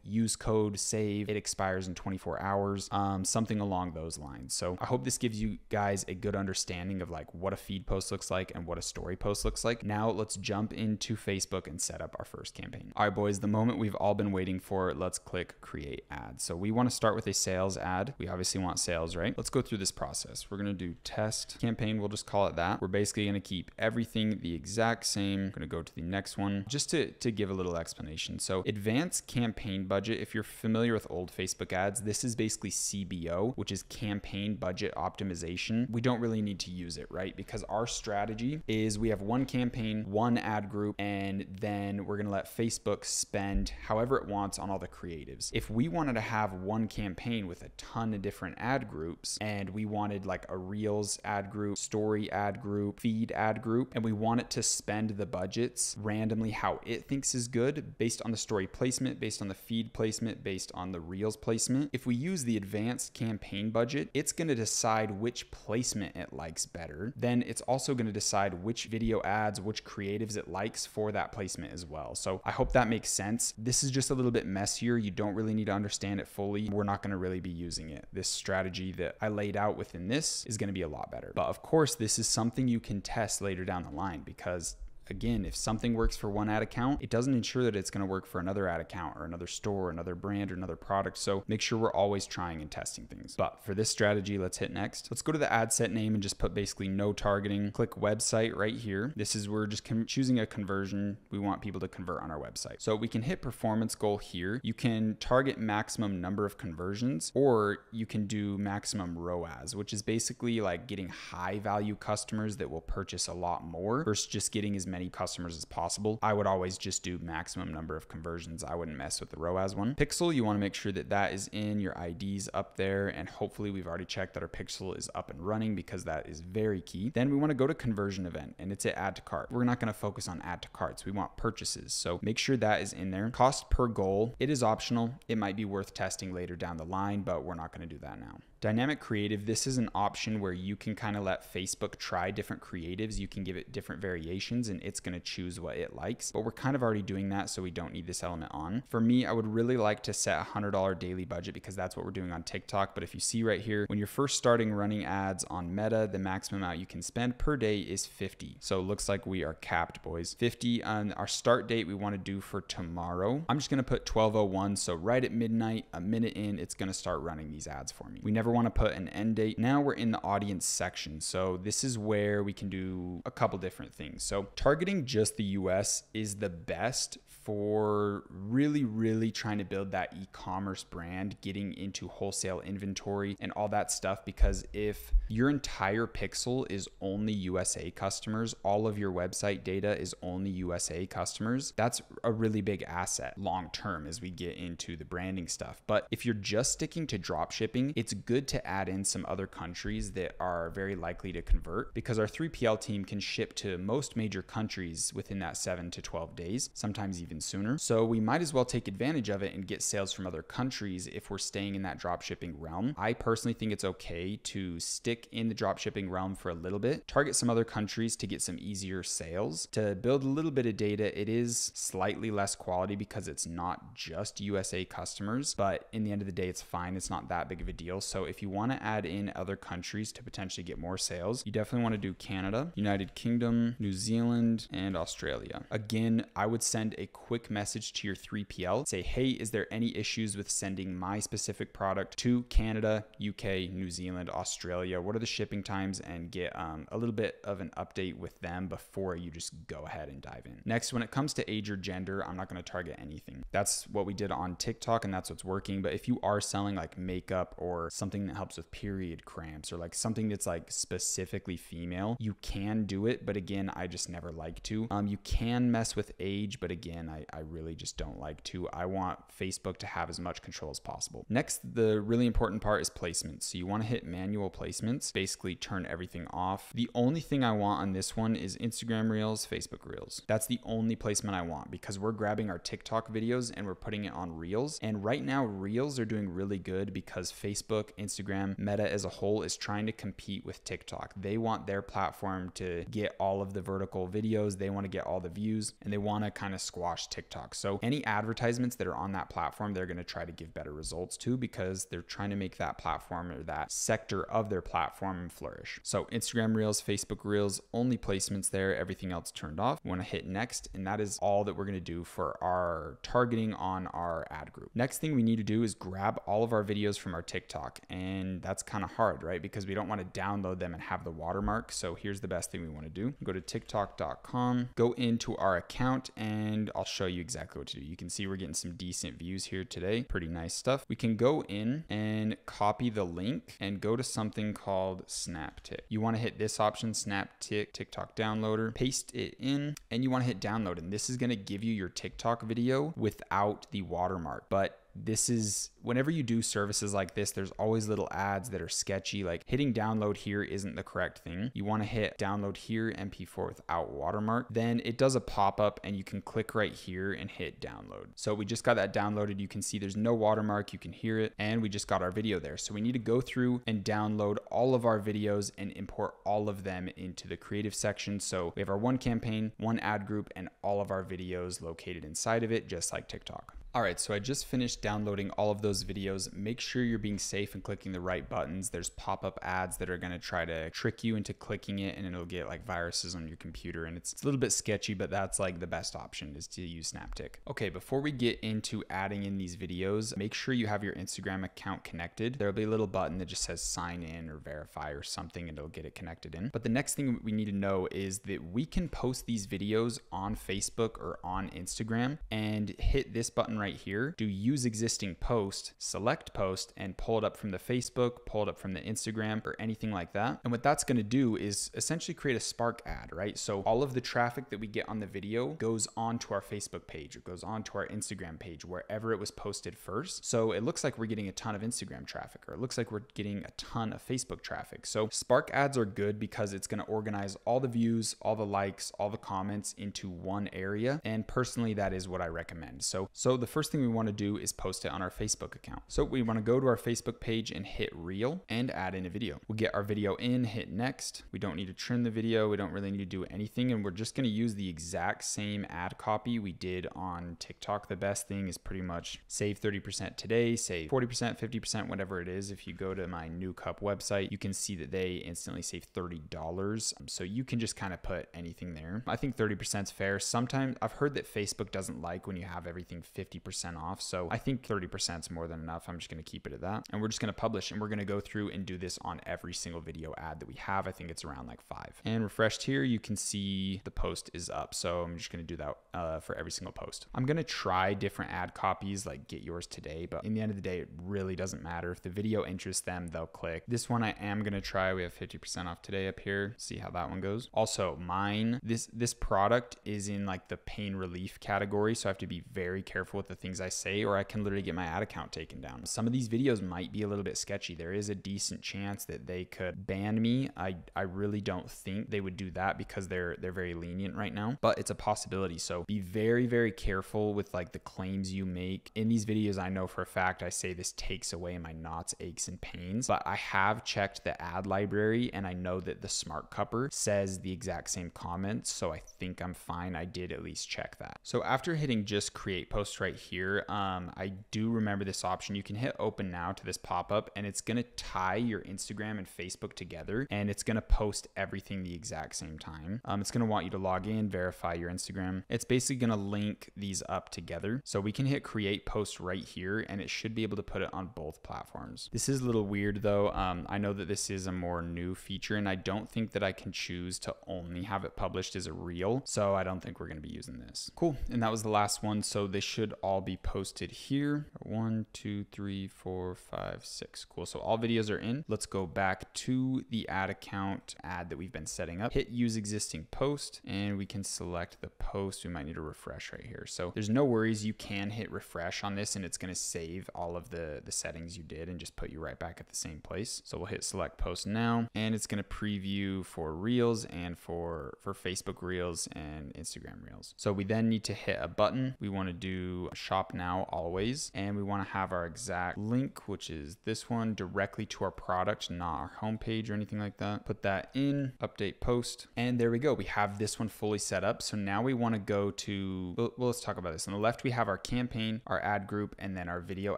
use code, save, it expires in 24 hours, something along those lines. So I hope this gives you guys a good understanding of like what a feed post looks like and what a story post looks like. Now let's jump into Facebook and set up our first campaign. All right, boys, the moment we've all been waiting for. Let's click create ad. So we want to start with a sales ad. We obviously want sales, right? Let's go through this process. We're going to do test campaign. We'll just call it that. We're basically going to keep everything the exact same. I'm going to go to the next one just to give a little explanation. So advanced campaign budget, if you're familiar with old Facebook ads, this is basically CBO, which is campaign budget optimization. We don't really need to use it, right? Because our strategy is we have one campaign, one ad group, and then we're going to let Facebook spend however it wants on all the creatives. If we wanted to have one campaign with a ton of different ad groups, and we wanted like a Reels ad group, story ad group, feed ad group, and we want it to spend the budgets randomly how it thinks is good based on the story placement, based on the feed placement, based on the Reels placement. If we use the advanced campaign budget, it's going to decide which placement it likes better. Then it's also going to decide which video ads, which creatives it likes for that placement as well. So I hope that makes sense. This is just a little bit messier. You don't really need to understand it fully. We're not going to really be using it. This strategy that I laid out within this is going to be a lot better. But of course, this is something you can test later down the line, because again, if something works for one ad account, it doesn't ensure that it's going to work for another ad account or another store, or another brand or another product. So make sure we're always trying and testing things. But for this strategy, let's hit next. Let's go to the ad set name and just put basically no targeting. Click website right here. This is we're just choosing a conversion. We want people to convert on our website. So we can hit performance goal here. You can target maximum number of conversions, or you can do maximum ROAS, which is basically like getting high value customers that will purchase a lot more versus just getting as many customers as possible. I would always just do maximum number of conversions. I wouldn't mess with the ROAS one. Pixel, you want to make sure that that is in, your ID's up there, and hopefully we've already checked that our pixel is up and running, because that is very key. Then we want to go to conversion event, and it's at add to cart. We're not going to focus on add to carts. We want purchases. So make sure that is in there. Cost per goal, it is optional. It might be worth testing later down the line, but we're not going to do that now. Dynamic creative, this is an option where you can kind of let Facebook try different creatives. You can give it different variations and it's going to choose what it likes, but we're kind of already doing that, so we don't need this element on. For me, I would really like to set a $100 daily budget, because that's what we're doing on TikTok. But if you see right here, when you're first starting running ads on Meta, the maximum amount you can spend per day is 50. So it looks like we are capped, boys. 50 on our start date we want to do for tomorrow. I'm just going to put 12:01. So right at midnight, a minute in, it's going to start running these ads for me. We never want to put an end date. Now we're in the audience section. So this is where we can do a couple different things. So targeting just the US is the best for really trying to build that e-commerce brand, getting into wholesale inventory and all that stuff. Because if your entire pixel is only USA customers, all of your website data is only USA customers, that's a really big asset long term as we get into the branding stuff. But if you're just sticking to drop shipping, it's good to add in some other countries that are very likely to convert, because our 3PL team can ship to most major countries within that 7 to 12 days, sometimes even sooner. So we might as well take advantage of it and get sales from other countries if we're staying in that drop shipping realm. I personally think it's okay to stick in the drop shipping realm for a little bit, target some other countries to get some easier sales, to build a little bit of data. It is slightly less quality because it's not just USA customers, but in the end of the day, it's fine. It's not that big of a deal. So if you want to add in other countries to potentially get more sales, you definitely want to do Canada, United Kingdom, New Zealand, and Australia. Again, I would send a quick message to your 3PL, say, hey, is there any issues with sending my specific product to Canada, UK, New Zealand, Australia? What are the shipping times? And get a little bit of an update with them before you just go ahead and dive in. Next, when it comes to age or gender, I'm not going to target anything. That's what we did on TikTok and that's what's working. But if you are selling like makeup or something something that helps with period cramps or like something that's like specifically female, you can do it. But again, I just never like to. You can mess with age, but again, I really just don't like to. I want Facebook to have as much control as possible. Next, the really important part is placements. So you want to hit manual placements, basically turn everything off. The only thing I want on this one is Instagram Reels, Facebook Reels. That's the only placement I want because we're grabbing our TikTok videos and we're putting it on Reels. And right now, Reels are doing really good because Facebook, Instagram, Meta as a whole is trying to compete with TikTok. They want their platform to get all of the vertical videos. They want to get all the views and they want to kind of squash TikTok. So any advertisements that are on that platform, they're going to try to give better results to because they're trying to make that platform or that sector of their platform flourish. So Instagram Reels, Facebook Reels, only placements there, everything else turned off. We want to hit next, and that is all that we're going to do for our targeting on our ad group. Next thing we need to do is grab all of our videos from our TikTok, and that's kind of hard, right? Because we don't want to download them and have the watermark. So here's the best thing we want to do. Go to tiktok.com, go into our account, and I'll show you exactly what to do. You can see we're getting some decent views here today. Pretty nice stuff. We can go in and copy the link and go to something called SnapTik. You want to hit this option, SnapTik TikTok downloader, paste it in, and you want to hit download. And this is going to give you your TikTok video without the watermark. But this is, whenever you do services like this, there's always little ads that are sketchy. Like hitting download here isn't the correct thing. You want to hit download here, MP4 without watermark. Then it does a pop-up and you can click right here and hit download. So we just got that downloaded. You can see there's no watermark. You can hear it, and we just got our video there. So we need to go through and download all of our videos and import all of them into the creative section. So we have our one campaign, one ad group, and all of our videos located inside of it, just like TikTok. All right, so I just finished downloading all of those videos. Make sure you're being safe and clicking the right buttons. There's pop-up ads that are gonna try to trick you into clicking it, and it'll get like viruses on your computer, and it's a little bit sketchy, but that's like the best option is to use SnapTik. Okay, before we get into adding in these videos, make sure you have your Instagram account connected. There'll be a little button that just says sign in or verify or something, and it'll get it connected in. But the next thing we need to know is that we can post these videos on Facebook or on Instagram and hit this button right here, do use existing post, select post, and pull it up from the Facebook, pull it up from the Instagram, or anything like that. And what that's going to do is essentially create a Spark ad, right? So all of the traffic that we get on the video goes onto our Facebook page, or goes onto our Instagram page, wherever it was posted first. So it looks like we're getting a ton of Instagram traffic, or it looks like we're getting a ton of Facebook traffic. So Spark ads are good because it's going to organize all the views, all the likes, all the comments into one area. And personally, that is what I recommend. So the first thing we want to do is post it on our Facebook account. So we want to go to our Facebook page and hit reel and add in a video. We'll get our video in, hit next. We don't need to trim the video. We don't really need to do anything. And we're just going to use the exact same ad copy we did on TikTok. The best thing is pretty much save 30% today, save 40%, 50%, whatever it is. If you go to my New Cup website, you can see that they instantly save $30. So you can just kind of put anything there. I think 30% is fair. Sometimes I've heard that Facebook doesn't like when you have everything 50% off. So I think 30% is more than enough. I'm just going to keep it at that. And we're just going to publish, and we're going to go through and do this on every single video ad that we have. I think it's around like 5. And refreshed here, you can see the post is up. So I'm just going to do that for every single post. I'm going to try different ad copies, like get yours today, but in the end of the day, it really doesn't matter. If the video interests them, they'll click. This one I am going to try. We have 50% off today up here. See how that one goes. Also mine, this product is in like the pain relief category. So I have to be very careful with the things I say, or I can literally get my ad account taken down. Some of these videos might be a little bit sketchy. There is a decent chance that they could ban me. I really don't think they would do that because they're very lenient right now, but it's a possibility. So be very, very careful with like the claims you make. In these videos, I know for a fact I say this takes away my knots, aches, and pains, but I have checked the ad library and I know that the Smart Cupper says the exact same comments. So I think I'm fine. I did at least check that. So after hitting just create post right here, I do remember this option. You can hit open now to this pop-up, and it's going to tie your Instagram and Facebook together, and it's going to post everything the exact same time. It's going to want you to log in, verify your Instagram. It's basically going to link these up together. So we can hit create post right here, and it should be able to put it on both platforms. This is a little weird though. I know that this is a more new feature, and I don't think that I can choose to only have it published as a reel. So I don't think we're going to be using this. Cool. And that was the last one. So they should all all be posted here. 1, 2, 3, 4, 5, 6. Cool. So all videos are in. Let's go back to the ad account ad that we've been setting up. Hit use existing post, and we can select the post. We might need to refresh right here. So there's no worries. You can hit refresh on this and it's going to save all of the settings you did and just put you right back at the same place. So we'll hit select post now, and it's going to preview for Reels and for Facebook Reels and Instagram Reels. So we then need to hit a button. We want to do shop now always, and we want to have our exact link, which is this one, directly to our product, not our homepage or anything like that. Put that in, update post, and there we go. We have this one fully set up. So now we want to go to, well, let's talk about this. On the left, we have our campaign, our ad group, and then our video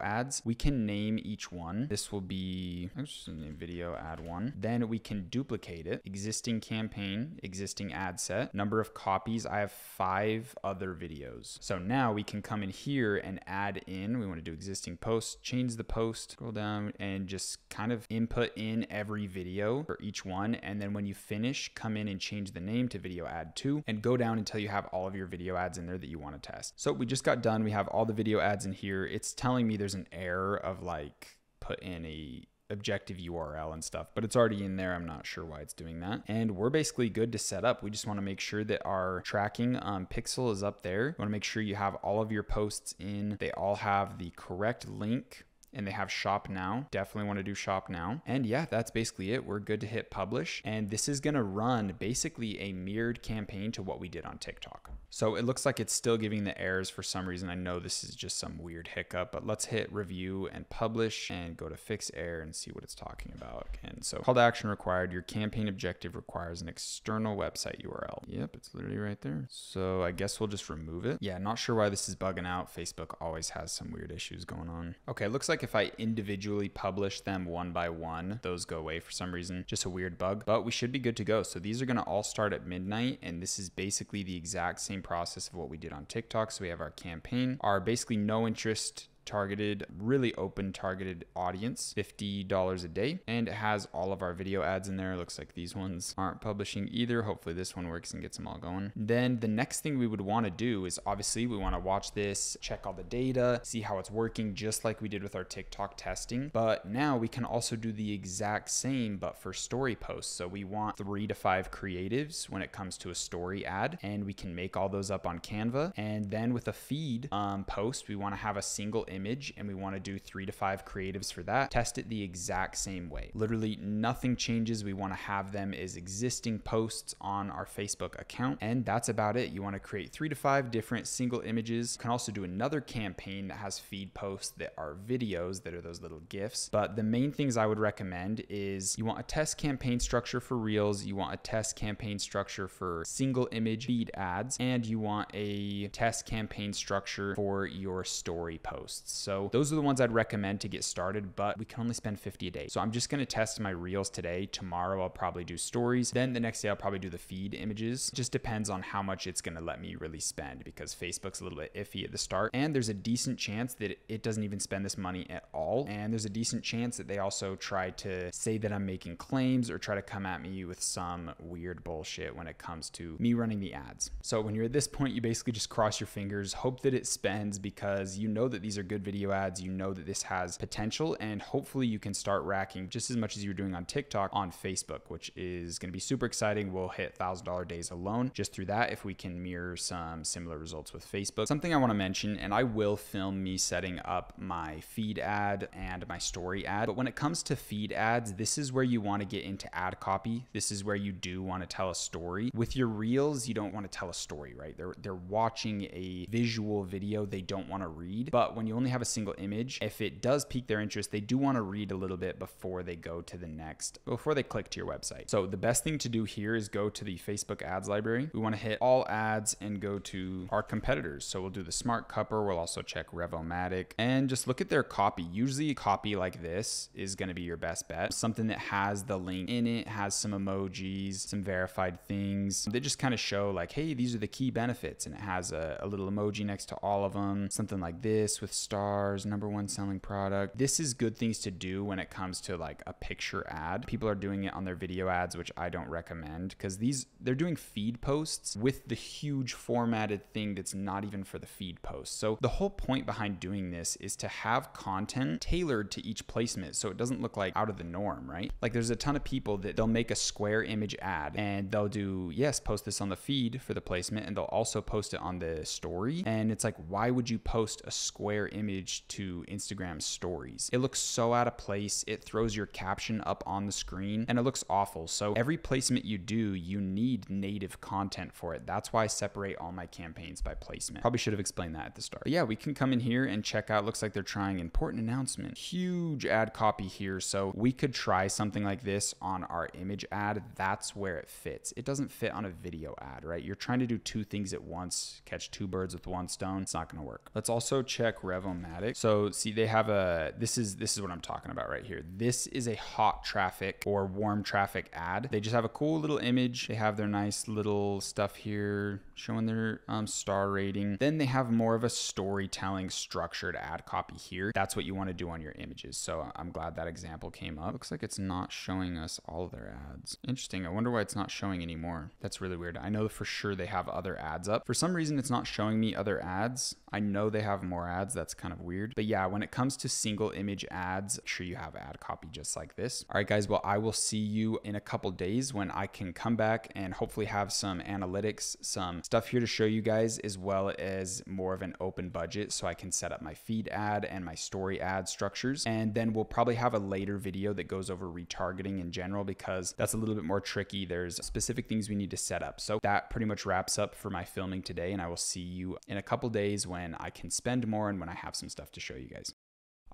ads. We can name each one. This will be, I'm just gonna name video ad 1. Then we can duplicate it. Existing campaign, existing ad set, number of copies. I have 5 other videos. So now we can come in here and add in, we want to do existing post, change the post, scroll down and just kind of input in every video for each one. And then when you finish, come in and change the name to video ad 2 and go down until you have all of your video ads in there that you want to test. So we just got done. We have all the video ads in here. It's telling me there's an error of like put in a objective URL and stuff, but it's already in there. I'm not sure why it's doing that. And we're basically good to set up. We just want to make sure that our tracking pixel is up there. You want to make sure you have all of your posts in. They all have the correct link and they have shop now. Definitely want to do shop now. And yeah, that's basically it. We're good to hit publish. And this is going to run basically a mirrored campaign to what we did on TikTok. So it looks like it's still giving the errors for some reason. I know this is just some weird hiccup, but let's hit review and publish and go to fix error and see what it's talking about again. So call to action required. Your campaign objective requires an external website URL. Yep, it's literally right there. So I guess we'll just remove it. Yeah, not sure why this is bugging out. Facebook always has some weird issues going on. Okay, it looks like if I individually publish them one by one, those go away for some reason. Just a weird bug, but we should be good to go. So these are going to all start at midnight, and this is basically the exact same process of what we did on TikTok. So we have our campaign, our basically no interest targeted, really open targeted audience, $50 a day, and it has all of our video ads in there. It looks like these ones aren't publishing either. Hopefully this one works and gets them all going. Then the next thing we would want to do is obviously we want to watch this, check all the data, see how it's working, just like we did with our TikTok testing. But now we can also do the exact same, but for story posts. So we want 3 to 5 creatives when it comes to a story ad, and we can make all those up on Canva. And then with a feed post, we want to have a single image, and we want to do 3 to 5 creatives for that. Test it the exact same way. Literally nothing changes. We want to have them as existing posts on our Facebook account, and that's about it. You want to create 3 to 5 different single images. You can also do another campaign that has feed posts that are videos that are those little GIFs. But the main things I would recommend is you want a test campaign structure for Reels, you want a test campaign structure for single image feed ads, and you want a test campaign structure for your story posts. So those are the ones I'd recommend to get started, but we can only spend 50 a day. So I'm just going to test my Reels today. Tomorrow I'll probably do stories. Then the next day I'll probably do the feed images. It just depends on how much it's going to let me really spend, because Facebook's a little bit iffy at the start. And there's a decent chance that it doesn't even spend this money at all. And there's a decent chance that they also try to say that I'm making claims or try to come at me with some weird bullshit when it comes to me running the ads. So when you're at this point, you basically just cross your fingers, hope that it spends, because you know that these are good video ads, you know that this has potential, and hopefully you can start racking just as much as you're doing on TikTok on Facebook, which is going to be super exciting. We'll hit $1,000 days alone just through that if we can mirror some similar results with Facebook. Something I want to mention, and I will film me setting up my feed ad and my story ad, but when it comes to feed ads, this is where you want to get into ad copy. This is where you do want to tell a story. With your Reels, you don't want to tell a story, right? They're watching a visual video, they don't want to read. But when you only have a single image, if it does pique their interest, they do want to read a little bit before they go to the next, before they click to your website. So the best thing to do here is go to the Facebook ads library. We want to hit all ads and go to our competitors. So we'll do the Smart Cupper. We'll also check Revomatic and just look at their copy. Usually a copy like this is going to be your best bet. Something that has the link in it, has some emojis, some verified things. They just kind of show like, hey, these are the key benefits. And it has a little emoji next to all of them. Something like this with stars, #1 selling product. This is good things to do when it comes to like a picture ad. People are doing it on their video ads, which I don't recommend, because they're doing feed posts with the huge formatted thing that's not even for the feed post. So the whole point behind doing this is to have content tailored to each placement so it doesn't look like out of the norm, right? Like there's a ton of people that they'll make a square image ad and they'll do, yes, post this on the feed for the placement, and they'll also post it on the story. And it's like, why would you post a square image to Instagram stories? It looks so out of place. It throws your caption up on the screen and it looks awful. So every placement you do, you need native content for it. That's why I separate all my campaigns by placement. Probably should have explained that at the start. But yeah, we can come in here and check out. Looks like they're trying important announcement. Huge ad copy here. So we could try something like this on our image ad. That's where it fits. It doesn't fit on a video ad, right? You're trying to do two things at once, catch two birds with one stone. It's not going to work. Let's also check Revomatic. So see, they have a, this is what I'm talking about right here. This is a hot traffic or warm traffic ad. They just have a cool little image. They have their nice little stuff here showing their star rating. Then they have more of a storytelling structured ad copy here. That's what you want to do on your images. So I'm glad that example came up. Looks like it's not showing us all of their ads. Interesting. I wonder why it's not showing anymore. That's really weird. I know for sure they have other ads up. For some reason, it's not showing me other ads. I know they have more ads. That's kind of weird. But yeah, when it comes to single image ads, make sure you have ad copy just like this. All right, guys. Well, I will see you in a couple days when I can come back and hopefully have some analytics, some stuff here to show you guys, as well as more of an open budget so I can set up my feed ad and my story ad structures. And then we'll probably have a later video that goes over retargeting in general, because that's a little bit more tricky. There's specific things we need to set up. So that pretty much wraps up for my filming today, and I will see you in a couple days when I can spend more and when I have some stuff to show you guys.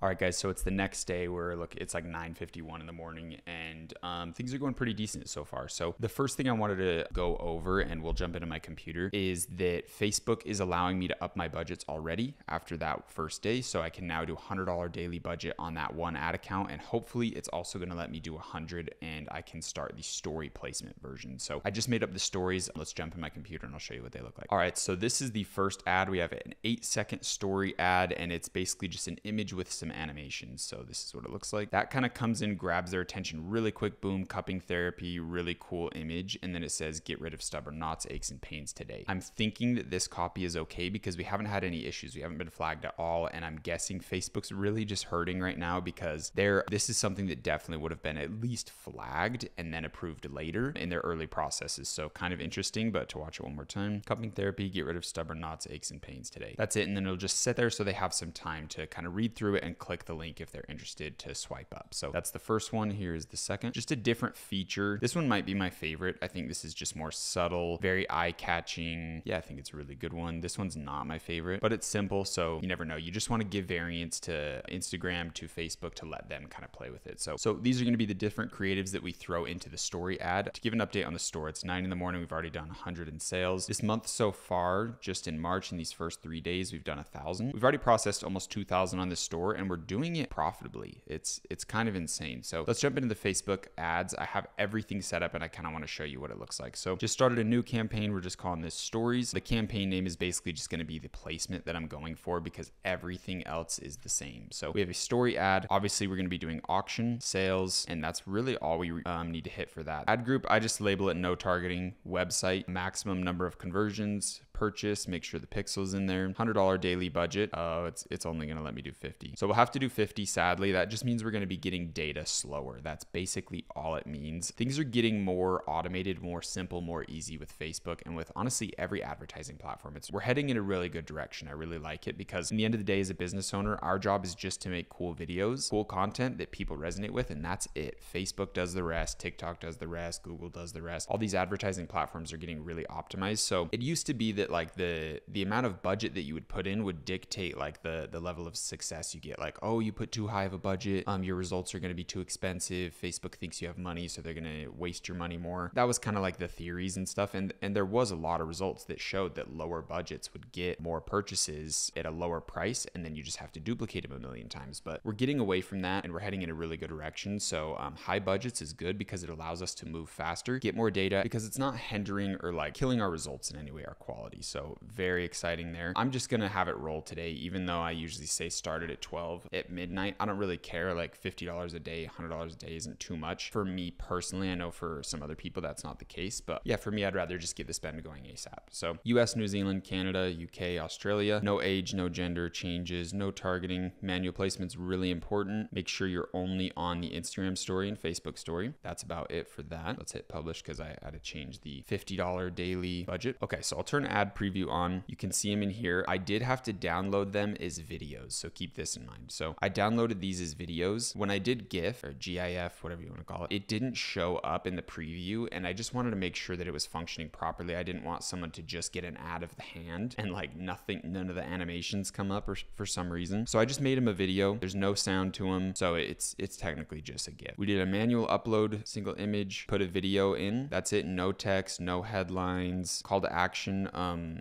All right, guys, so it's the next day where, look, it's like 9:51 in the morning, and things are going pretty decent so far. So the first thing I wanted to go over, and we'll jump into my computer, is that Facebook is allowing me to up my budgets already after that first day. So I can now do $100 daily budget on that one ad account, and hopefully it's also going to let me do 100, and I can start the story placement version. So I just made up the stories. Let's jump in my computer and I'll show you what they look like. All right, so this is the first ad. We have an 8-second story ad, and it's basically just an image with some animations. So this is what it looks like. That kind of comes in, grabs their attention really quick. Boom, cupping therapy, really cool image. And then it says, get rid of stubborn knots, aches, and pains today. I'm thinking that this copy is okay because we haven't had any issues. We haven't been flagged at all. And I'm guessing Facebook's really just hurting right now because this is something that definitely would have been at least flagged and then approved later in their early processes. So kind of interesting, but to watch it one more time. Cupping therapy, get rid of stubborn knots, aches, and pains today. That's it. And then it'll just sit there so they have some time to kind of read through it and click the link if they're interested to swipe up. So that's the first one. Here is the second. Just a different feature. This one might be my favorite. I think this is just more subtle, very eye-catching. Yeah, I think it's a really good one. This one's not my favorite, but it's simple, so you never know. You just want to give variants to Instagram, to Facebook, to let them kind of play with it. So these are going to be the different creatives that we throw into the story ad. To give an update on the store, it's 9 in the morning. We've already done 100 in sales. This month so far, just in March, in these first 3 days, we've done 1,000. We've already processed almost 2,000 on this store, and we're doing it profitably. It's kind of insane. So let's jump into the Facebook ads. I have everything set up and I kind of want to show you what it looks like. So just started a new campaign. We're just calling this stories. The campaign name is basically just going to be the placement that I'm going for because everything else is the same. So we have a story ad. Obviously we're going to be doing auction, sales, and that's really all we need to hit for that. Ad group, I just label it no targeting. Website, maximum number of conversions, purchase, make sure the pixel's in there. $100 daily budget. Oh, it's only going to let me do 50. So we'll have to do 50. Sadly, that just means we're going to be getting data slower. That's basically all it means. Things are getting more automated, more simple, more easy with Facebook and with honestly every advertising platform. We're heading in a really good direction. I really like it because in the end of the day, as a business owner, our job is just to make cool videos, cool content that people resonate with, and that's it. Facebook does the rest, TikTok does the rest, Google does the rest. All these advertising platforms are getting really optimized. So it used to be that like the amount of budget that you would put in would dictate like the level of success you get. Like, oh, you put too high of a budget, your results are going to be too expensive. Facebook thinks you have money, so they're going to waste your money more. That was kind of like the theories and stuff. And there was a lot of results that showed that lower budgets would get more purchases at a lower price, and then you just have to duplicate them a million times. But we're getting away from that and we're heading in a really good direction. So high budgets is good because it allows us to move faster, get more data, because it's not hindering or like killing our results in any way, our quality. quality. So very exciting there. I'm just gonna have it roll today, even though I usually say started at 12 at midnight. I don't really care. Like $50 a day, $100 a day isn't too much for me personally. I know for some other people that's not the case, but yeah, for me, I'd rather just get the spend going ASAP. So US, New Zealand, Canada, UK, Australia, no age, no gender changes, no targeting. Manual placement's really important. Make sure you're only on the Instagram story and Facebook story. That's about it for that. Let's hit publish because I had to change the $50 daily budget. Okay, so I'll turn ad preview on. You can see them in here. I did have to download them as videos, so keep this in mind. So I downloaded these as videos. When I did GIF or GIF, whatever you want to call it, it didn't show up in the preview, and I just wanted to make sure that it was functioning properly. I didn't want someone to just get an ad of the hand and like none of the animations come up or for some reason. So I just made him a video. There's no sound to him, so it's technically just a GIF. We did a manual upload, single image, put a video in. That's it. No text, no headlines, call to action.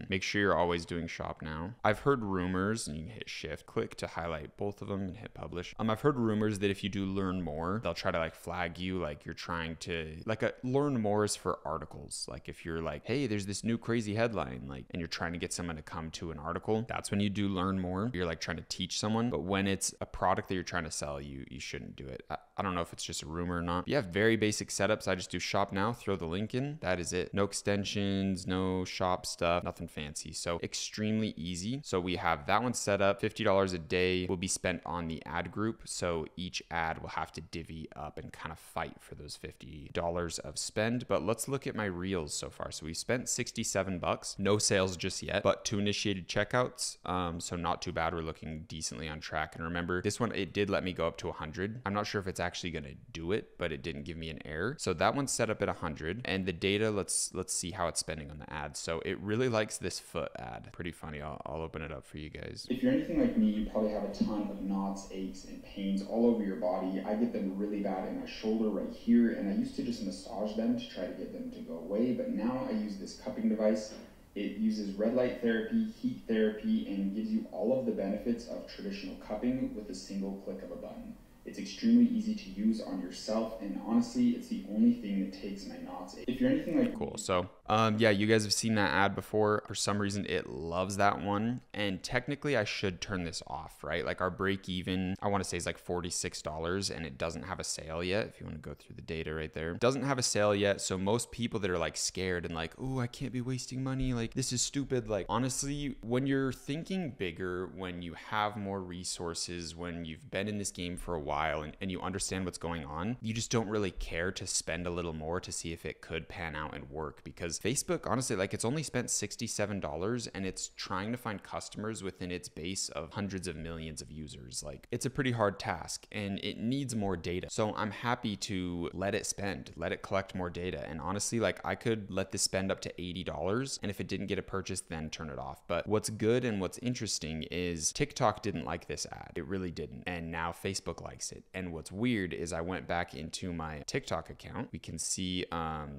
Make sure you're always doing shop now. I've heard rumors, and you can hit shift click to highlight both of them and hit publish. I've heard rumors that if you do learn more, they'll try to like flag you like you're trying to learn more is for articles. Like if you're like, hey, there's this new crazy headline, like, and you're trying to get someone to come to an article, that's when you do learn more. You're like trying to teach someone. But when it's a product that you're trying to sell, you shouldn't do it. I don't know if it's just a rumor or not. But you have very basic setups. I just do shop now, throw the link in. That is it. No extensions, no shop stuff, nothing fancy. So extremely easy. So we have that one set up. $50 a day will be spent on the ad group. So each ad will have to divvy up and kind of fight for those $50 of spend. But let's look at my reels so far. So we spent $67. No sales just yet, but 2 initiated checkouts. So not too bad. We're looking decently on track. And remember, this one, it did let me go up to 100. I'm not sure if it's actually going to do it, but it didn't give me an error. So that one's set up at 100. And the data, let's see how it's spending on the ad. So it really likes this foot ad. Pretty funny. I'll open it up for you guys. If you're anything like me, you probably have a ton of knots, aches, and pains all over your body. I get them really bad in my shoulder right here, and I used to just massage them to try to get them to go away, but now I use this cupping device. It uses red light therapy, heat therapy, and gives you all of the benefits of traditional cupping with a single click of a button. It's extremely easy to use on yourself, and honestly, it's the only thing that takes my knots. If you're anything like cool, so yeah, you guys have seen that ad before. For some reason, it loves that one, and technically, I should turn this off, right? Like our break even, I want to say is like $46, and it doesn't have a sale yet. If you want to go through the data right there, it doesn't have a sale yet. So most people that are like scared and like, oh, I can't be wasting money, like this is stupid. Like honestly, when you're thinking bigger, when you have more resources, when you've been in this game for a while, and you understand what's going on, you just don't really care to spend a little more to see if it could pan out and work. Because Facebook, honestly, like it's only spent $67 and it's trying to find customers within its base of hundreds of millions of users. Like it's a pretty hard task and it needs more data. So I'm happy to let it spend, let it collect more data. And honestly, like I could let this spend up to $80, and if it didn't get a purchase, then turn it off. But what's good and what's interesting is TikTok didn't like this ad. It really didn't. And now Facebook likes it. And what's weird is I went back into my TikTok account. We can see,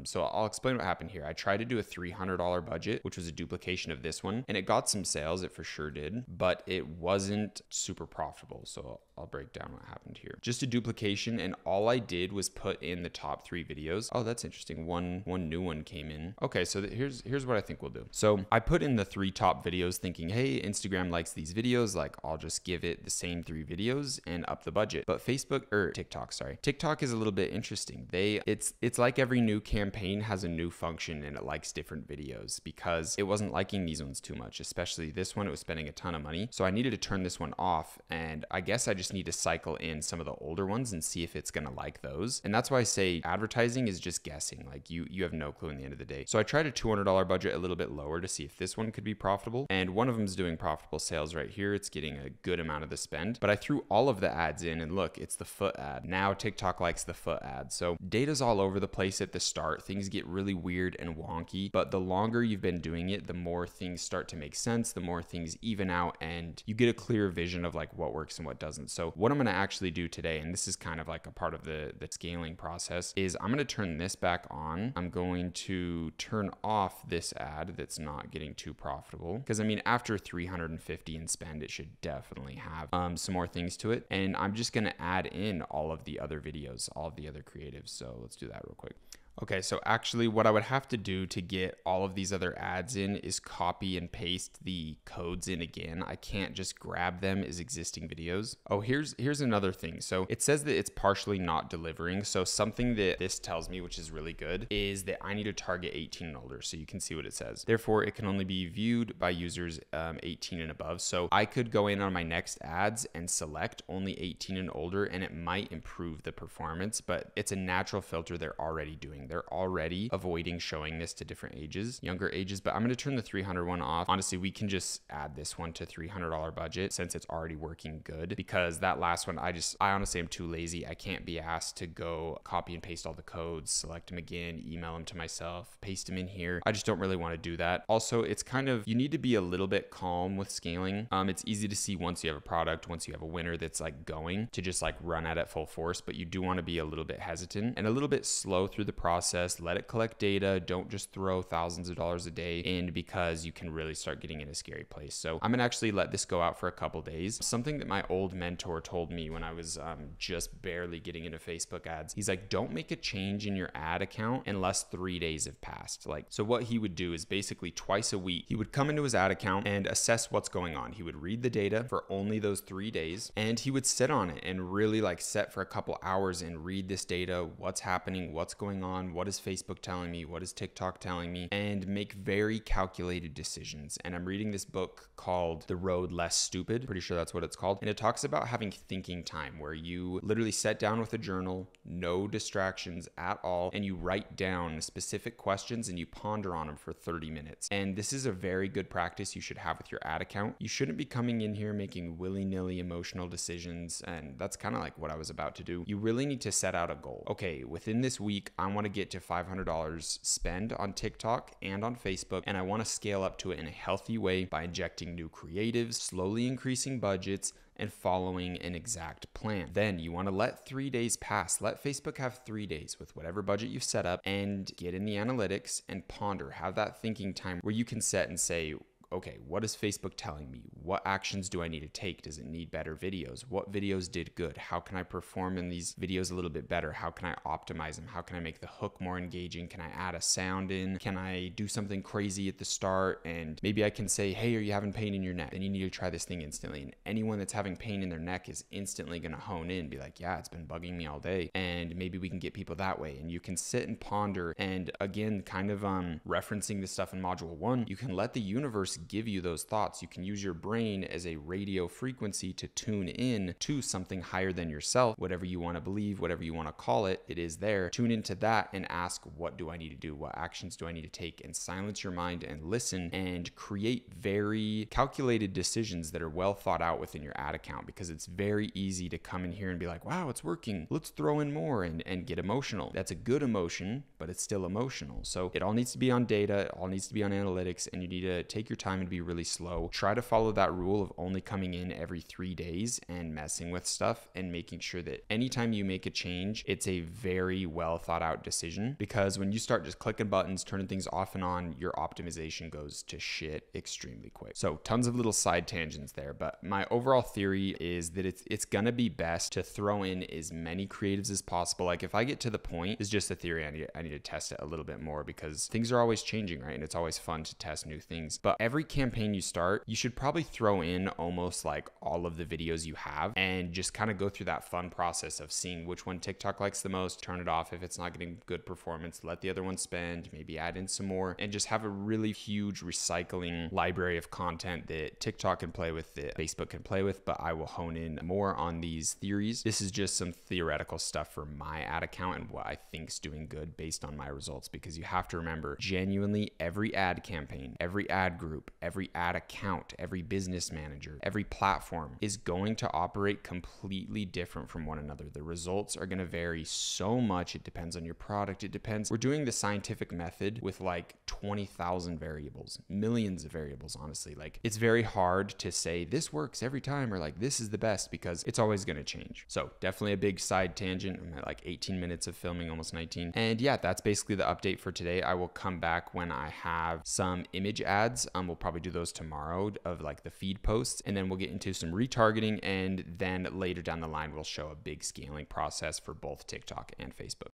so I'll explain what happened here. I tried to do a $300 budget, which was a duplication of this one, and it got some sales. It for sure did, but it wasn't super profitable. So I'll break down what happened here. Just a duplication, and all I did was put in the top 3 videos. Oh, that's interesting. One new one came in. Okay, so here's what I think we'll do. So I put in the 3 top videos thinking, hey, Instagram likes these videos, like I'll just give it the same 3 videos and up the budget. But TikTok is a little bit interesting. It's like every new campaign has a new function and it likes different videos, because it wasn't liking these ones too much, especially this one. It was spending a ton of money. So I needed to turn this one off, and I guess I just need to cycle in some of the older ones and see if it's gonna like those. And that's why I say advertising is just guessing. Like you have no clue in the end of the day. So I tried a $200 budget a little bit lower to see if this one could be profitable, and one of them is doing profitable sales right here. It's getting a good amount of the spend, but I threw all of the ads in, and look, it's the foot ad. Now TikTok likes the foot ad. So data's all over the place at the start. Things get really weird and wonky, but the longer you've been doing it, the more things start to make sense, the more things even out, and you get a clear vision of like what works and what doesn't. So what I'm going to actually do today, and this is kind of like a part of the scaling process, is I'm going to turn this back on. I'm going to turn off this ad that's not getting too profitable, because I mean, after 350 in spend, it should definitely have some more things to it. And I'm just going to add in all of the other videos, all of the other creatives. So let's do that real quick. Okay, so actually what I would have to do to get all of these other ads in is copy and paste the codes in again. I can't just grab them as existing videos. Oh, here's another thing. So it says that it's partially not delivering. So something that this tells me, which is really good, is that I need to target 18 and older. So you can see what it says. Therefore, it can only be viewed by users 18 and above. So I could go in on my next ads and select only 18 and older, and it might improve the performance, but it's a natural filter they're already doing. They're already avoiding showing this to different ages, younger ages, but I'm going to turn the 300 one off. Honestly, we can just add this one to $300 budget since it's already working good, because that last one, I honestly am too lazy. I can't be asked to go copy and paste all the codes, select them again, email them to myself, paste them in here. I just don't really want to do that. Also, it's kind of, you need to be a little bit calm with scaling. It's easy to see once you have a product, once you have a winner that's like going to just like run at it full force, but you do want to be a little bit hesitant and a little bit slow through the process. Let it collect data. Don't just throw thousands of dollars a day in, because you can really start getting in a scary place. So I'm gonna actually let this go out for a couple days. Something that my old mentor told me when I was just barely getting into Facebook ads, he's like, don't make a change in your ad account unless 3 days have passed. Like, so what he would do is basically twice a week, he would come into his ad account and assess what's going on. He would read the data for only those 3 days, and he would sit on it and really like set for a couple hours and read this data, what's happening, what's going on, what is Facebook telling me, what is TikTok telling me, and make very calculated decisions. And I'm reading this book called The Road Less Stupid, pretty sure that's what it's called, and it talks about having thinking time, where you literally sit down with a journal, no distractions at all, and you write down specific questions and you ponder on them for 30 minutes. And this is a very good practice you should have with your ad account. You shouldn't be coming in here making willy-nilly emotional decisions, and that's kind of like what I was about to do. You really need to set out a goal. Okay, within this week, I want to get to $500 spend on TikTok and on Facebook, and I want to scale up to it in a healthy way by injecting new creatives, slowly increasing budgets, and following an exact plan. Then you want to let 3 days pass. Let Facebook have 3 days with whatever budget you've set up, and get in the analytics and ponder. Have that thinking time where you can set and say, okay, what is Facebook telling me? What actions do I need to take? Does it need better videos? What videos did good? How can I perform in these videos a little bit better? How can I optimize them? How can I make the hook more engaging? Can I add a sound in? Can I do something crazy at the start? And maybe I can say, hey, are you having pain in your neck? Then you need to try this thing instantly. And anyone that's having pain in their neck is instantly going to hone in, be like, yeah, it's been bugging me all day. And maybe we can get people that way. And you can sit and ponder. And again, kind of referencing the stuff in module 1, you can let the universe give you those thoughts. You can use your brain as a radio frequency to tune in to something higher than yourself, whatever you want to believe, whatever you want to call it, it is there. Tune into that and ask, what do I need to do? What actions do I need to take? And silence your mind and listen and create very calculated decisions that are well thought out within your ad account, because it's very easy to come in here and be like, wow, it's working. Let's throw in more and get emotional. That's a good emotion, but it's still emotional. So it all needs to be on data. It all needs to be on analytics, and you need to take your time and be really slow. Try to follow that rule of only coming in every 3 days and messing with stuff, and making sure that anytime you make a change, it's a very well thought out decision, because when you start just clicking buttons, turning things off and on, your optimization goes to shit extremely quick. So tons of little side tangents there, but my overall theory is that it's gonna be best to throw in as many creatives as possible. Like if I get to the point, it's just a theory, I need to test it a little bit more, because things are always changing, right? And it's always fun to test new things. But every campaign you start, you should probably throw in almost like all of the videos you have, and just kind of go through that fun process of seeing which one TikTok likes the most, turn it off if it's not getting good performance, let the other one spend, maybe add in some more, and just have a really huge recycling library of content that TikTok can play with, that Facebook can play with. But I will hone in more on these theories. This is just some theoretical stuff for my ad account and what I think is doing good based on my results, because you have to remember, genuinely every ad campaign, every ad group, every ad account, every business manager, every platform is going to operate completely different from one another. The results are going to vary so much. It depends on your product. It depends. We're doing the scientific method with like 20,000 variables, millions of variables, honestly. Like it's very hard to say this works every time, or like this is the best, because it's always going to change. So definitely a big side tangent. I'm at like 18 minutes of filming, almost 19. And yeah, that's basically the update for today. I will come back when I have some image ads. We'll probably do those tomorrow of like the feed posts, and then we'll get into some retargeting, and then later down the line we'll show a big scaling process for both TikTok and Facebook.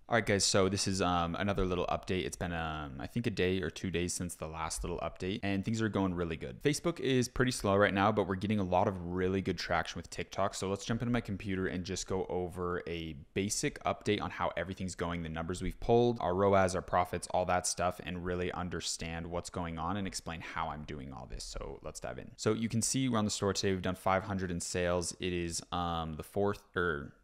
All right, guys, so this is another little update. It's been, I think, a day or 2 days since the last little update, and things are going really good. Facebook is pretty slow right now, but we're getting a lot of really good traction with TikTok. So let's jump into my computer and just go over a basic update on how everything's going, the numbers we've pulled, our ROAS, our profits, all that stuff, and really understand what's going on and explain how I'm doing all this. So let's dive in. So you can see we're on the store today. We've done 500 in sales. It is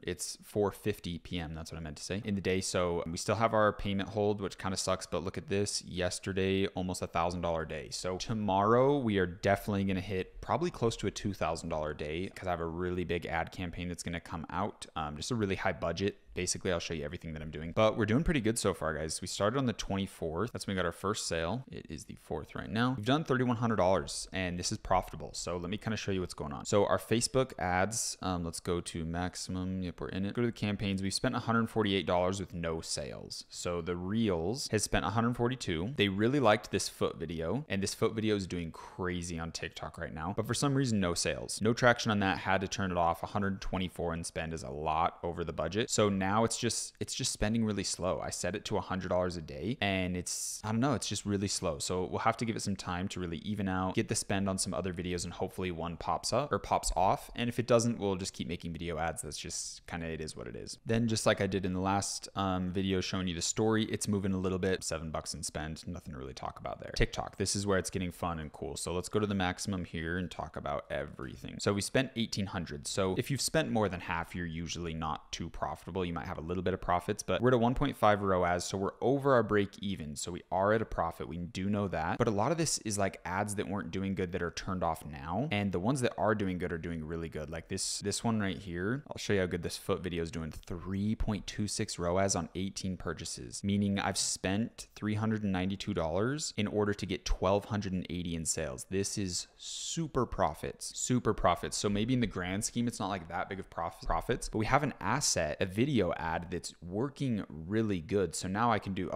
it's 4:50 p.m. That's what I meant to say in the day. So we still have our payment hold, which kind of sucks, but look at this. Yesterday, almost $1,000 day. So tomorrow we are definitely going to hit probably close to a $2,000 day because I have a really big ad campaign that's going to come out. Just a really high budget. Basically, I'll show you everything that I'm doing, but we're doing pretty good so far, guys. We started on the 24th. That's when we got our first sale. It is the 4th right now. We've done $3,100 and this is profitable. So let me kind of show you what's going on. So our Facebook ads, let's go to maximum. Yep, we're in it. Go to the campaigns. We've spent $148 with no sales. So the Reels has spent $142. They really liked this foot video, and this foot video is doing crazy on TikTok right now, but for some reason, no sales, no traction on that. Had to turn it off. 124 in spend is a lot over the budget. So now it's just spending really slow. I set it to $100 a day and I don't know, it's just really slow. So we'll have to give it some time to really even out, get the spend on some other videos, and hopefully one pops up or pops off. And if it doesn't, we'll just keep making video ads. That's just kind of, it is what it is. Then just like I did in the last video showing you the story, it's moving a little bit, $7 in spend, nothing to really talk about there. TikTok, this is where it's getting fun and cool. So let's go to the maximum here and talk about everything. So we spent $1,800. So if you've spent more than half, you're usually not too profitable. You might have a little bit of profits, but we're at a 1.5 ROAS, so we're over our break even. So we are at a profit. We do know that, but a lot of this is like ads that weren't doing good that are turned off now, and the ones that are doing good are doing really good. Like this one right here. I'll show you how good this foot video is doing. 3.26 ROAS on 18 purchases, meaning I've spent $392 in order to get 1,280 in sales. This is super profits. So maybe in the grand scheme, it's not like that big of profits, but we have an asset, a video ad that's working really good. So now I can do,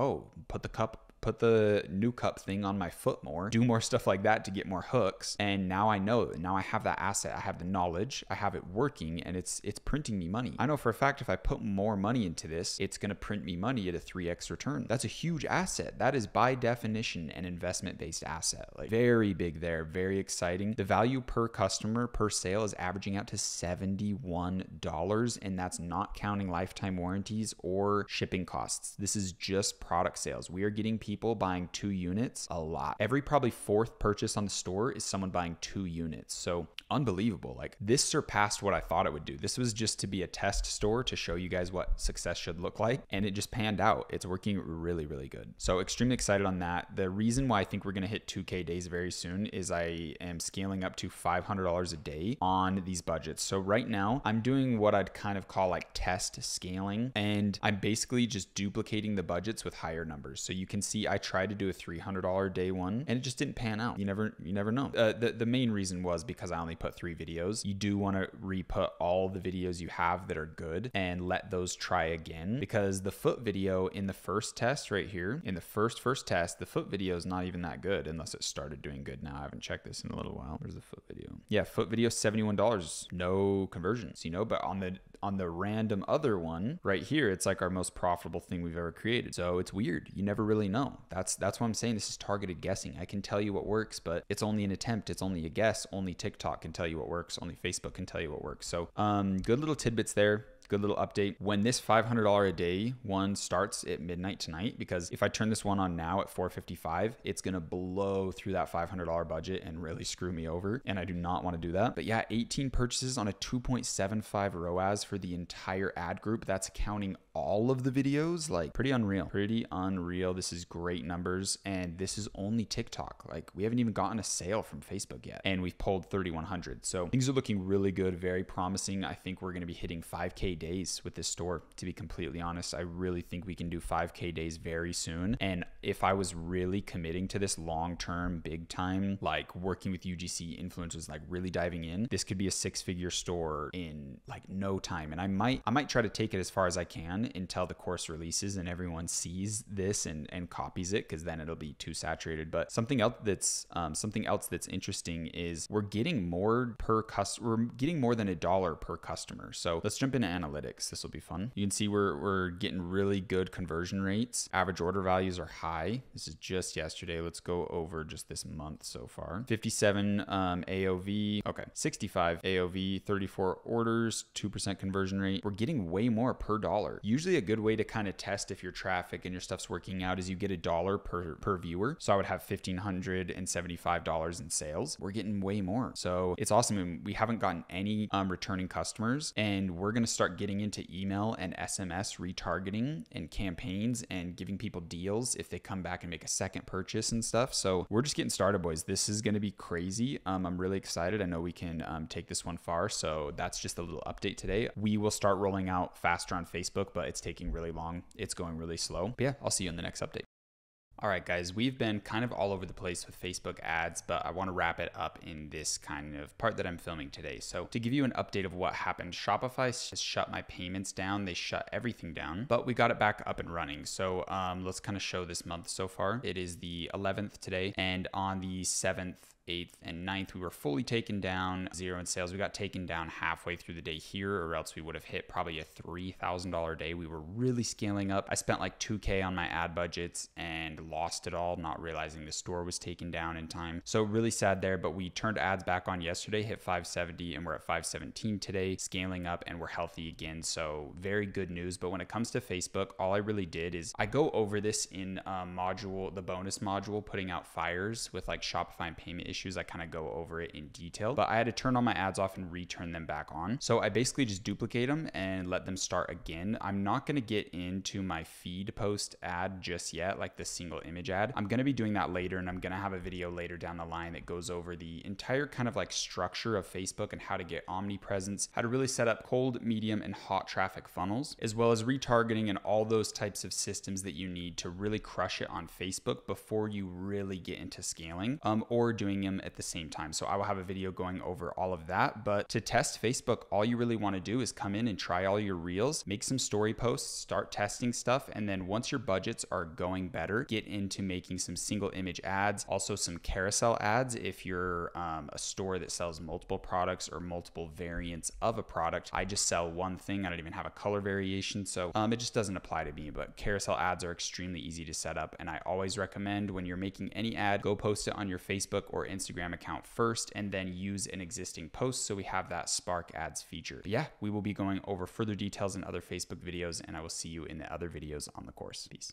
put the new cup thing on my foot more, do more stuff like that to get more hooks. And now I know, now I have that asset, I have the knowledge, I have it working, and it's printing me money. I know for a fact if I put more money into this, it's going to print me money at a 3x return. That's a huge asset. That is by definition an investment-based asset. Like very big there, very exciting. The value per customer per sale is averaging out to $71, and that's not counting lifetime warranties or shipping costs. This is just product sales. We are getting people buying 2 units a lot. Every probably 4th purchase on the store is someone buying 2 units. So unbelievable. Like this surpassed what I thought it would do. This was just to be a test store to show you guys what success should look like. And it just panned out. It's working really, really good. So extremely excited on that. The reason why I think we're going to hit 2K days very soon is I am scaling up to $500 a day on these budgets. So right now I'm doing what I'd kind of call like test scaling. And I'm basically just duplicating the budgets with higher numbers. So you can see I tried to do a $300 day one and it just didn't pan out. You never know. The main reason was because I only put 3 videos. You do want to re-put all the videos you have that are good and let those try again, because the foot video in the first test right here, in the first test, the foot video is not even that good unless it started doing good. Now I haven't checked this in a little while. Where's the foot video? Yeah, foot video $71, no conversions, but on the random other one right here, it's like our most profitable thing we've ever created. So it's weird. You never really know. That's why I'm saying this is targeted guessing. I can tell you what works, but it's only an attempt. It's only a guess. Only TikTok can tell you what works. Only Facebook can tell you what works. So good little tidbits there. Good little update. When this $500 a day one starts at midnight tonight, because if I turn this one on now at 4:55, it's going to blow through that $500 budget and really screw me over. And I do not want to do that. But yeah, 18 purchases on a 2.75 ROAS for the entire ad group. That's counting all of the videos. Like pretty unreal. This is great numbers. And this is only TikTok. Like we haven't even gotten a sale from Facebook yet. And we've pulled 3,100. So things are looking really good. Very promising. I think we're going to be hitting 5K days with this store, to be completely honest. I really think we can do 5K days very soon. And if I was really committing to this long-term, big time, like working with UGC influencers, like really diving in, this could be a 6-figure store in like no time. And I might try to take it as far as I can until the course releases and everyone sees this and copies it, because then it'll be too saturated. But something else that's interesting is we're getting more per customer. We're getting more than $1 per customer. So let's jump into analytics. This will be fun. You can see we're getting really good conversion rates. Average order values are high. This is just yesterday. Let's go over just this month so far. 57 AOV. Okay, 65 AOV, 34 orders, 2% conversion rate. We're getting way more per dollar. Usually a good way to kind of test if your traffic and your stuff's working out is you get $1 per viewer. So I would have $1,575 in sales. We're getting way more. So it's awesome. And we haven't gotten any returning customers, and we're going to start getting into email and SMS retargeting and campaigns and giving people deals if they come back and make a second purchase and stuff. So we're just getting started, boys. This is going to be crazy. I'm really excited. I know we can take this one far. So that's just a little update today. We will start rolling out faster on Facebook, but it's taking really long. It's going really slow. But yeah, I'll see you in the next update. All right, guys, we've been kind of all over the place with Facebook ads, but I want to wrap it up in this kind of part that I'm filming today. So to give you an update of what happened, Shopify has shut my payments down. They shut everything down, but we got it back up and running. So let's kind of show this month so far. It is the 11th today, and on the 7th, 8th, and 9th, we were fully taken down, 0 in sales. We got taken down halfway through the day here, or else we would have hit probably a $3,000 day. We were really scaling up. I spent like $2K on my ad budgets and lost it all, not realizing the store was taken down in time. So really sad there, but we turned ads back on yesterday, hit 570, and we're at 517 today, scaling up, and we're healthy again. So very good news. But when it comes to Facebook, all I really did is I go over this in the bonus module, putting out fires with like Shopify and payment issues. I kind of go over it in detail, but I had to turn all my ads off and return them back on. So I basically just duplicate them and let them start again. I'm not going to get into my feed post ad just yet, like the single image ad. I'm going to be doing that later, and I'm going to have a video later down the line that goes over the entire kind of like structure of Facebook and how to get Omni-Presence, how to really set up cold, medium, and hot traffic funnels, as well as retargeting and all those types of systems that you need to really crush it on Facebook before you really get into scaling or doing them at the same time. So I will have a video going over all of that. But to test Facebook, all you really want to do is come in and try all your reels, make some story posts, start testing stuff. And then once your budgets are going better, get into making some single image ads, also some carousel ads. If you're a store that sells multiple products or multiple variants of a product, I just sell one thing. I don't even have a color variation. So it just doesn't apply to me, but carousel ads are extremely easy to set up. And I always recommend when you're making any ad, go post it on your Facebook or Instagram account first, and then use an existing post so we have that Spark ads feature. But yeah, we will be going over further details in other Facebook videos, and I will see you in the other videos on the course. Peace.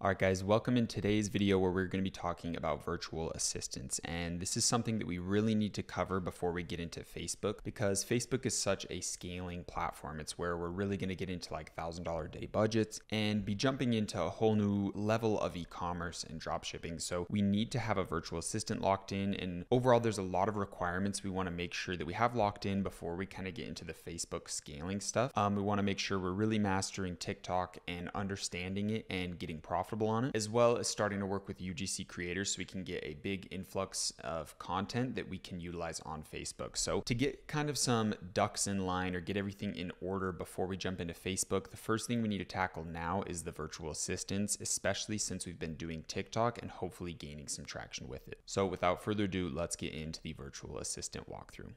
All right, guys, welcome in today's video where we're going to be talking about virtual assistants. And this is something that we really need to cover before we get into Facebook, because Facebook is such a scaling platform. It's where we're really going to get into like $1,000 day budgets and be jumping into a whole new level of e-commerce and dropshipping. So we need to have a virtual assistant locked in. And overall, there's a lot of requirements we want to make sure that we have locked in before we kind of get into the Facebook scaling stuff. We want to make sure we're really mastering TikTok and understanding it and getting profitable on it, as well as starting to work with UGC creators so we can get a big influx of content that we can utilize on Facebook. So to get kind of some ducks in line or get everything in order before we jump into Facebook, the first thing we need to tackle now is the virtual assistants, especially since we've been doing TikTok and hopefully gaining some traction with it. So without further ado, let's get into the virtual assistant walkthrough.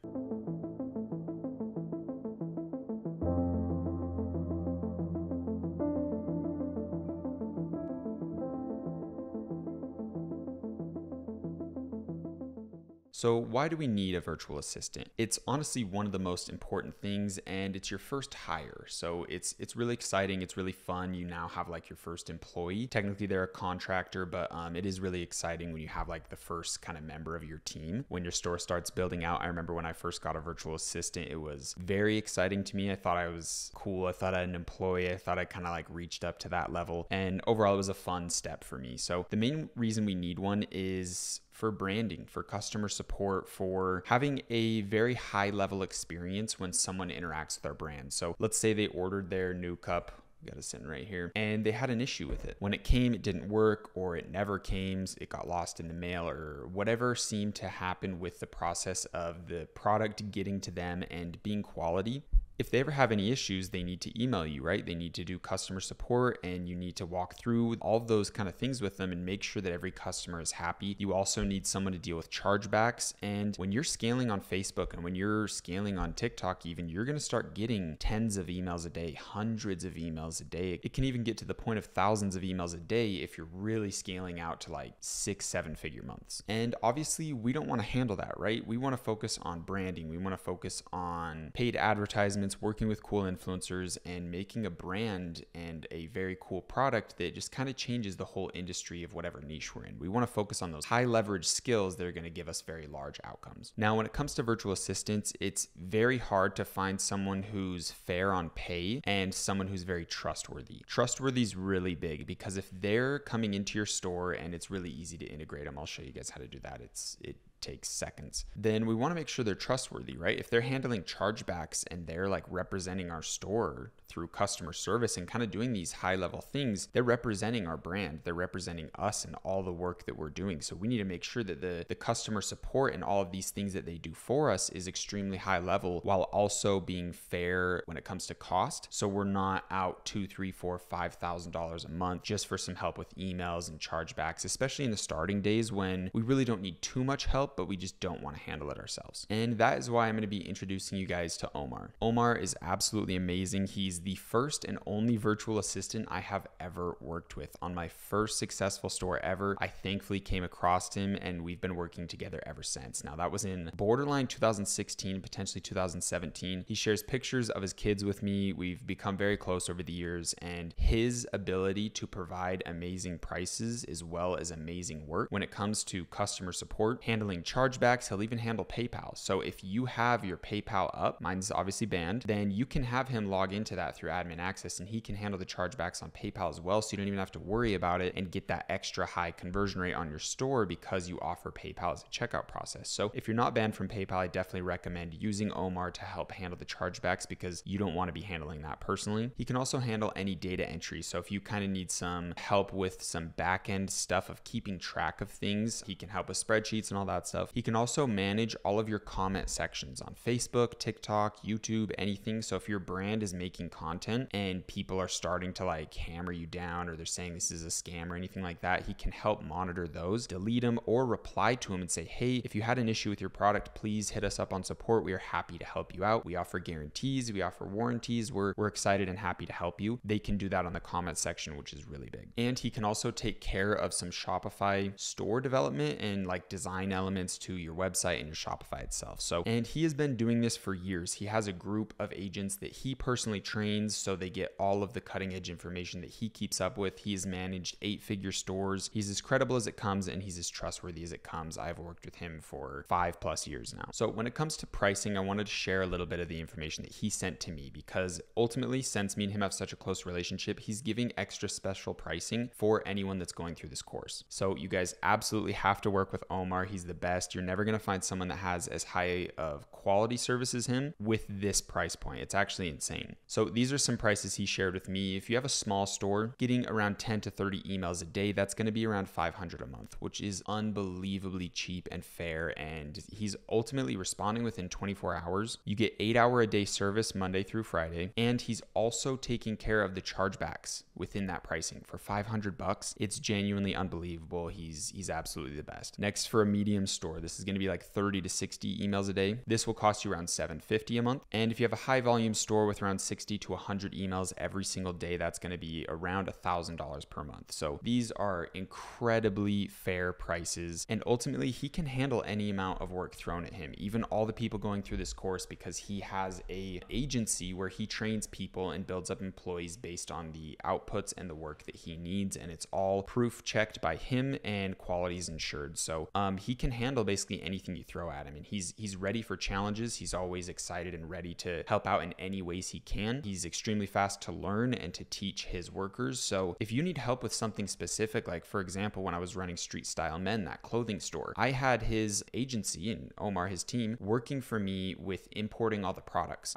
So why do we need a virtual assistant? It's honestly one of the most important things, and it's your first hire. So it's really exciting. It's really fun. You now have like your first employee. Technically they're a contractor, but it is really exciting when you have like the first kind of member of your team. When your store starts building out, I remember when I first got a virtual assistant, it was very exciting to me. I thought I was cool. I thought I had an employee. I thought I kind of like reached up to that level. And overall, it was a fun step for me. So the main reason we need one is for branding, for customer support, for having a very high level experience when someone interacts with our brand. So let's say they ordered their new cup We got it sitting right here. And they had an issue with it. When it came, it didn't work, or it never came, it got lost in the mail, or whatever seemed to happen with the process of the product getting to them and being quality. If they ever have any issues, they need to email you, right? They need to do customer support, and you need to walk through all of those kind of things with them and make sure that every customer is happy. You also need someone to deal with chargebacks. And when you're scaling on Facebook and when you're scaling on TikTok even, you're going to start getting tens of emails a day, hundreds of emails a day. It can even get to the point of thousands of emails a day if you're really scaling out to like 6-7 figure months. And obviously we don't want to handle that, right? We want to focus on branding. We want to focus on paid advertisements, working with cool influencers, and making a brand and a very cool product that just kind of changes the whole industry of whatever niche we're in. We want to focus on those high leverage skills that are going to give us very large outcomes. Now, when it comes to virtual assistants, it's very hard to find someone who's fair on pay and someone who's very trustworthy. Trustworthy is really big, because if they're coming into your store and it's really easy to integrate them, I'll show you guys how to do that. It takes seconds. Then we want to make sure they're trustworthy, right? If they're handling chargebacks and they're like representing our store through customer service and kind of doing these high level things, they're representing our brand. They're representing us and all the work that we're doing. So we need to make sure that the customer support and all of these things that they do for us is extremely high level, while also being fair when it comes to cost. So we're not out $2,000, $3,000, $4,000, $5,000 a month just for some help with emails and chargebacks, especially in the starting days when we really don't need too much help, but we just don't want to handle it ourselves. And that is why I'm going to be introducing you guys to Omar. Omar is absolutely amazing. He's the first and only virtual assistant I have ever worked with. On my first successful store ever, I thankfully came across him, and we've been working together ever since. Now, that was in borderline 2016, potentially 2017. He shares pictures of his kids with me. We've become very close over the years, and his ability to provide amazing prices as well as amazing work when it comes to customer support, handling chargebacks, he'll even handle PayPal. So if you have your PayPal up, mine's obviously banned, then you can have him log into that through admin access, and he can handle the chargebacks on PayPal as well. So you don't even have to worry about it and get that extra high conversion rate on your store because you offer PayPal as a checkout process. So if you're not banned from PayPal, I definitely recommend using Omar to help handle the chargebacks, because you don't want to be handling that personally. He can also handle any data entry. So if you kind of need some help with some back end stuff of keeping track of things, he can help with spreadsheets and all that stuff. He can also manage all of your comment sections on Facebook, TikTok, YouTube, anything. So if your brand is making content and people are starting to like hammer you down, or they're saying this is a scam or anything like that, he can help monitor those, delete them, or reply to them and say, hey, if you had an issue with your product, please hit us up on support. We are happy to help you out. We offer guarantees, we offer warranties. We're excited and happy to help you. They can do that on the comment section, which is really big. And he can also take care of some Shopify store development and like design elements to your website and your Shopify itself. So, and he has been doing this for years. He has a group of agents that he personally trains, so they get all of the cutting edge information that he keeps up with. He's managed 8-figure stores. He's as credible as it comes, and he's as trustworthy as it comes. I've worked with him for 5+ years now. So when it comes to pricing, I wanted to share a little bit of the information that he sent to me, because ultimately, since me and him have such a close relationship, he's giving extra special pricing for anyone that's going through this course. So you guys absolutely have to work with Omar. He's the best. You're never going to find someone that has as high of quality service as him with this price point. It's actually insane. So these are some prices he shared with me. If you have a small store, getting around 10 to 30 emails a day, that's going to be around $500 a month, which is unbelievably cheap and fair. And he's ultimately responding within 24 hours. You get 8-hour-a-day service Monday through Friday. And he's also taking care of the chargebacks within that pricing for $500. It's genuinely unbelievable. He's absolutely the best. Next, for a medium store, this is going to be like 30 to 60 emails a day. This will cost you around $750 a month. And if you have a high volume store with around 60 to 100 emails every single day, that's going to be around $1,000 per month. So these are incredibly fair prices. And ultimately, he can handle any amount of work thrown at him, even all the people going through this course, because he has an agency where he trains people and builds up employees based on the outputs and the work that he needs. And it's all proof checked by him and quality is ensured. So he can handle handle basically anything you throw at him. And he's ready for challenges. He's always excited and ready to help out in any ways he can. He's extremely fast to learn and to teach his workers. So if you need help with something specific, like for example, when I was running Street Style Men, that clothing store, I had his agency and Omar, his team, working for me with importing all the products.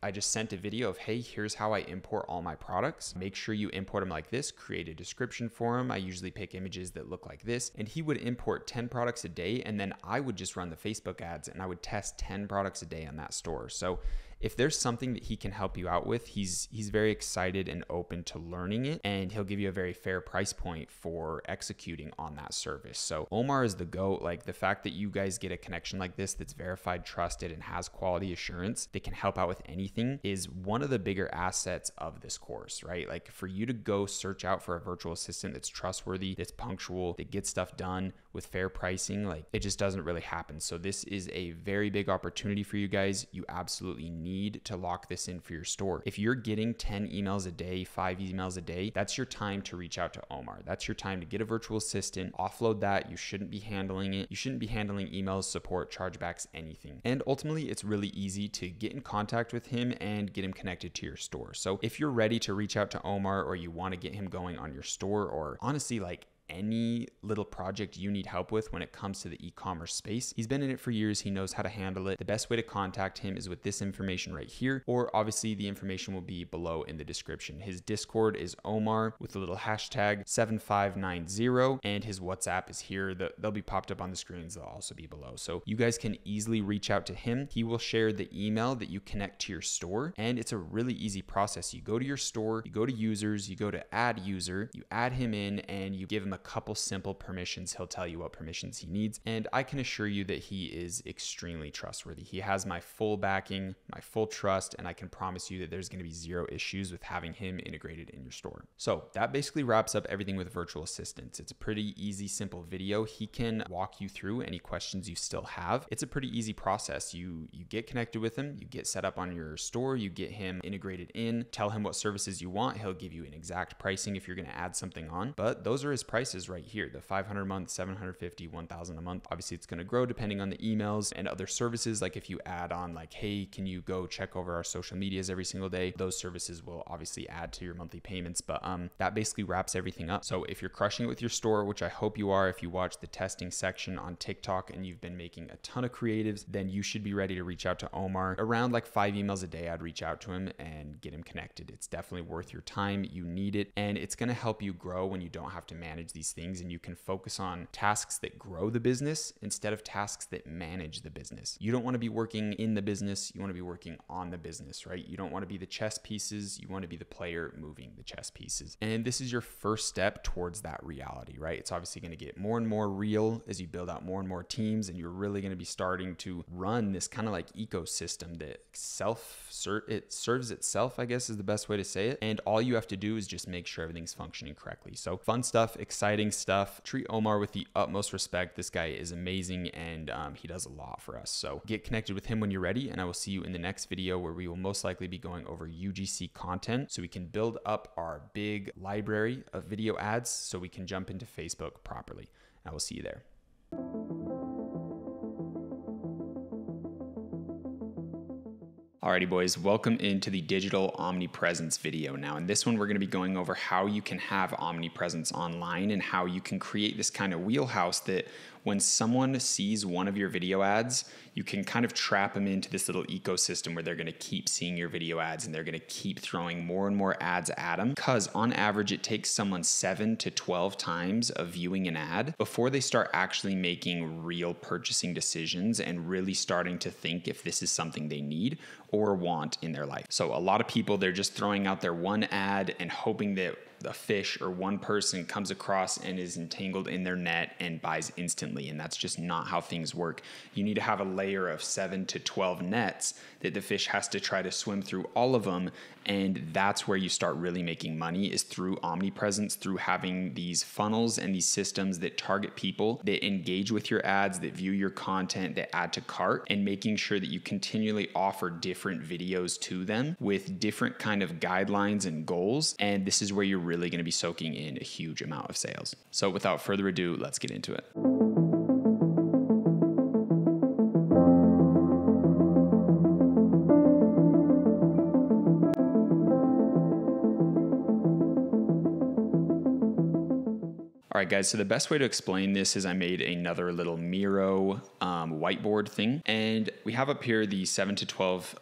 I just sent a video of, hey, here's how I import all my products. Make sure you import them like this, create a description for them. I usually pick images that look like this, and he would import 10 products a day, and then I would just run the Facebook ads and I would test 10 products a day on that store. So if there's something that he can help you out with, he's very excited and open to learning it, and he'll give you a very fair price point for executing on that service. So Omar is the GOAT. Like, the fact that you guys get a connection like this that's verified, trusted, and has quality assurance that can help out with anything is one of the bigger assets of this course, right? Like, for you to go search out for a virtual assistant that's trustworthy, that's punctual, that gets stuff done with fair pricing, like, it just doesn't really happen. So this is a very big opportunity for you guys. You absolutely need to lock this in for your store. If you're getting 10 emails a day, 5 emails a day, that's your time to reach out to Omar. That's your time to get a virtual assistant, offload that. You shouldn't be handling it. You shouldn't be handling emails, support, chargebacks, anything. And ultimately, it's really easy to get in contact with him and get him connected to your store. So if you're ready to reach out to Omar, or you want to get him going on your store, or honestly, like, any little project you need help with when it comes to the e-commerce space, he's been in it for years. He knows how to handle it. The best way to contact him is with this information right here, or obviously the information will be below in the description. His Discord is Omar with a little hashtag 7590, and his WhatsApp is here. They'll be popped up on the screens. They'll also be below. So you guys can easily reach out to him. He will share the email that you connect to your store, and it's a really easy process. You go to your store, you go to users, you go to add user, you add him in, and you give him a couple simple permissions. He'll tell you what permissions he needs, and I can assure you that he is extremely trustworthy. He has my full backing, my full trust, and I can promise you that there's going to be zero issues with having him integrated in your store. So that basically wraps up everything with virtual assistants. It's a pretty easy, simple video. He can walk you through any questions you still have. It's a pretty easy process. You get connected with him, you get set up on your store, you get him integrated in, tell him what services you want. He'll give you an exact pricing if you're going to add something on, but those are his prices right here, the 500 a month, 750, 1,000 a month. Obviously it's going to grow depending on the emails and other services. Like if you add on like, hey, can you go check over our social medias every single day? Those services will obviously add to your monthly payments, but that basically wraps everything up. So if you're crushing it with your store, which I hope you are, if you watch the testing section on TikTok and you've been making a ton of creatives, then you should be ready to reach out to Omar. Around like 5 emails a day, I'd reach out to him and get him connected. It's definitely worth your time. You need it, and it's going to help you grow when you don't have to manage these things, and you can focus on tasks that grow the business instead of tasks that manage the business. You don't want to be working in the business. You want to be working on the business, right? You don't want to be the chess pieces. You want to be the player moving the chess pieces. And this is your first step towards that reality, right? It's obviously going to get more and more real as you build out more and more teams, and you're really going to be starting to run this kind of like ecosystem that it serves itself, I guess is the best way to say it. And all you have to do is just make sure everything's functioning correctly. So fun stuff, exciting stuff. Treat Omar with the utmost respect. This guy is amazing, and he does a lot for us. So get connected with him when you're ready, and I will see you in the next video where we will most likely be going over UGC content so we can build up our big library of video ads so we can jump into Facebook properly. I will see you there. Alrighty boys, welcome into the digital omnipresence video. Now in this one, we're going to be going over how you can have omnipresence online and how you can create this kind of wheelhouse that when someone sees one of your video ads, you can kind of trap them into this little ecosystem where they're going to keep seeing your video ads and they're going to keep throwing more and more ads at them. Because on average, it takes someone 7 to 12 times of viewing an ad before they start actually making real purchasing decisions and really starting to think if this is something they need or want in their life. So a lot of people, they're just throwing out their one ad and hoping that a fish or one person comes across and is entangled in their net and buys instantly. And that's just not how things work. You need to have a layer of 7 to 12 nets that the fish has to try to swim through all of them. And that's where you start really making money, is through omnipresence, through having these funnels and these systems that target people, that engage with your ads, that view your content, that add to cart, and making sure that you continually offer different videos to them with different kind of guidelines and goals. And this is where you're really going to be soaking in a huge amount of sales. So without further ado, let's get into it. right, guys, so the best way to explain this is I made another little Miro whiteboard thing. And we have up here the 7 to 12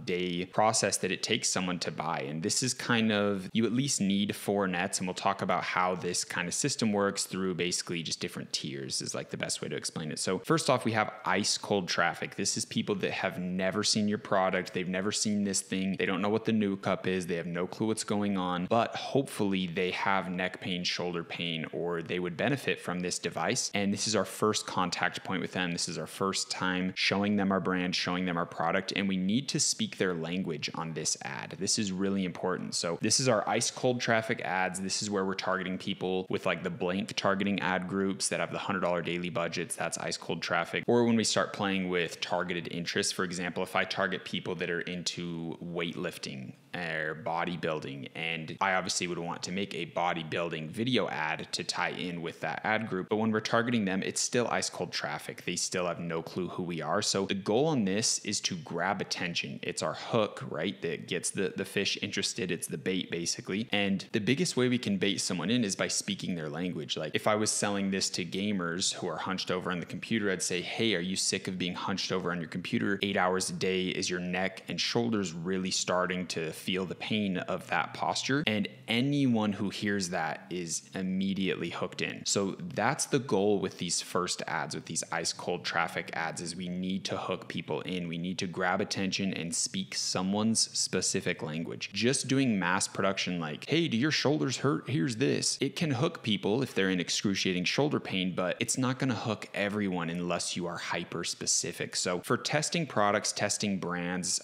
day process that it takes someone to buy. And this is kind of, you at least need 4 nets. And we'll talk about how this kind of system works through basically just different tiers is like the best way to explain it. So first off, we have ice cold traffic. This is people that have never seen your product. They've never seen this thing. They don't know what the new cup is. They have no clue what's going on, but hopefully they have neck pain, shoulder pain, or they would benefit from this device. And this is our first contact point with them. This is our first time showing them our brand, showing them our product, and we need to speak their language on this ad. This is really important. So this is our ice cold traffic ads. This is where we're targeting people with like the blank targeting ad groups that have the $100 daily budgets. That's ice cold traffic. Or when we start playing with targeted interests, for example, if I target people that are into weightlifting or bodybuilding, and I obviously would want to make a bodybuilding video ad to tie in with that ad group. But when we're targeting them, it's still ice cold traffic. They still have no clue who we are. So the goal on this is to grab attention. It's our hook, right? That gets the fish interested. It's the bait basically. And the biggest way we can bait someone in is by speaking their language. Like if I was selling this to gamers who are hunched over on the computer, I'd say, hey, are you sick of being hunched over on your computer 8 hours a day? Is your neck and shoulders really starting to feel the pain of that posture? And anyone who hears that is immediately hooked in. So that's the goal with these first ads, with these ice cold traffic ads, is we need to hook people in. We need to grab attention and speak someone's specific language. Just doing mass production like, hey, do your shoulders hurt? Here's this. It can hook people if they're in excruciating shoulder pain, but it's not going to hook everyone unless you are hyper specific. So for testing products, testing brands,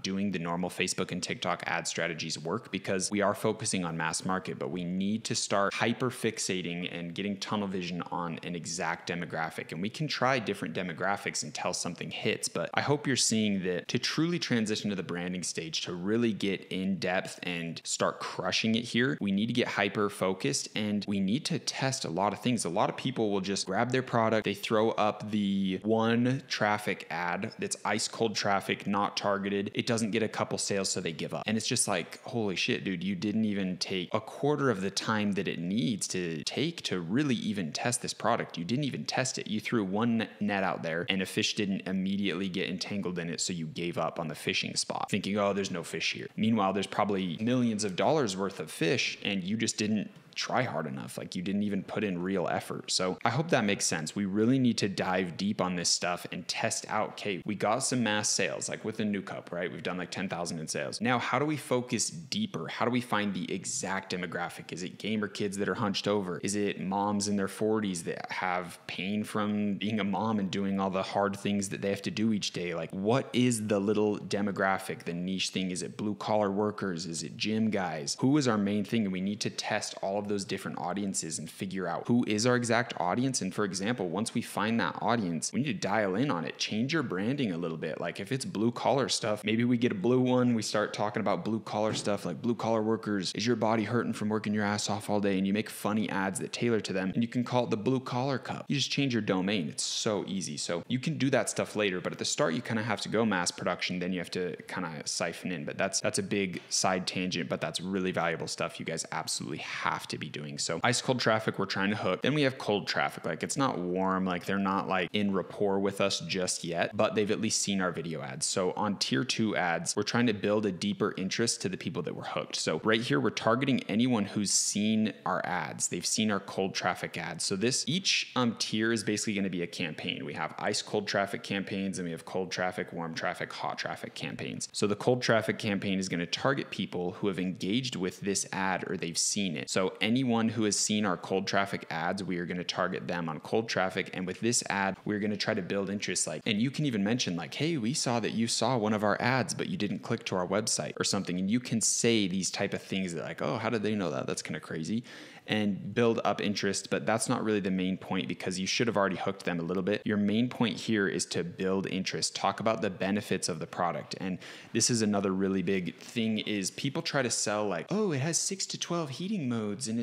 doing the normal Facebook and TikTok ad strategies work because we are focusing on mass market, but we need to start hyper fixating and getting tunnel vision on an exact demographic. And we can try different demographics until something hits, but I hope you're seeing that to truly transition to the branding stage, to really get in depth and start crushing it here, we need to get hyper focused and we need to test a lot of things. A lot of people will just grab their product, they throw up the one traffic ad that's ice cold traffic, not targeted. It doesn't get a couple sales, so they give up. And it's just like, holy shit, dude, you didn't even take a quarter of the time that it needs to take to really even test this product. You didn't even test it. You threw one net out there and a fish didn't immediately get entangled in it, so you gave up on the fishing spot, thinking, oh, there's no fish here. Meanwhile, there's probably millions of dollars worth of fish and you just didn't try hard enough. Like you didn't even put in real effort. So I hope that makes sense. We really need to dive deep on this stuff and test out, okay, we got some mass sales, like with the new cup, right? We've done like 10,000 in sales. Now, how do we focus deeper? How do we find the exact demographic? Is it gamer kids that are hunched over? Is it moms in their 40s that have pain from being a mom and doing all the hard things that they have to do each day? Like what is the little demographic, the niche thing? Is it blue collar workers? Is it gym guys? Who is our main thing? And we need to test all of those different audiences and figure out who is our exact audience. And for example, once we find that audience, we need to dial in on it, change your branding a little bit. Like if it's blue collar stuff, maybe we get a blue one, we start talking about blue collar stuff like blue collar workers. Is your body hurting from working your ass off all day? And you make funny ads that tailor to them and you can call it the blue collar cup. You just change your domain. It's so easy. So you can do that stuff later, but at the start you kind of have to go mass production, then you have to kind of siphon in. But that's a big side tangent, but that's really valuable stuff you guys absolutely have to be doing. So ice cold traffic, we're trying to hook. Then we have cold traffic. Like it's not warm, like they're not like in rapport with us just yet, but they've at least seen our video ads. So on tier 2 ads, we're trying to build a deeper interest to the people that were hooked. So right here, we're targeting anyone who's seen our ads. They've seen our cold traffic ads. So this each tier is basically going to be a campaign. We have ice cold traffic campaigns and we have cold traffic, warm traffic, hot traffic campaigns. So the cold traffic campaign is going to target people who have engaged with this ad or they've seen it. So anyone who has seen our cold traffic ads, we are going to target them on cold traffic. And with this ad, we're going to try to build interest. Like, and you can even mention like, hey, we saw that you saw one of our ads, but you didn't click to our website or something. And you can say these type of things that like, oh, how did they know that? That's kind of crazy. And build up interest, but that's not really the main point because you should have already hooked them a little bit. Your main point here is to build interest, talk about the benefits of the product. And this is another really big thing is people try to sell like, oh, it has 6 to 12 heating modes and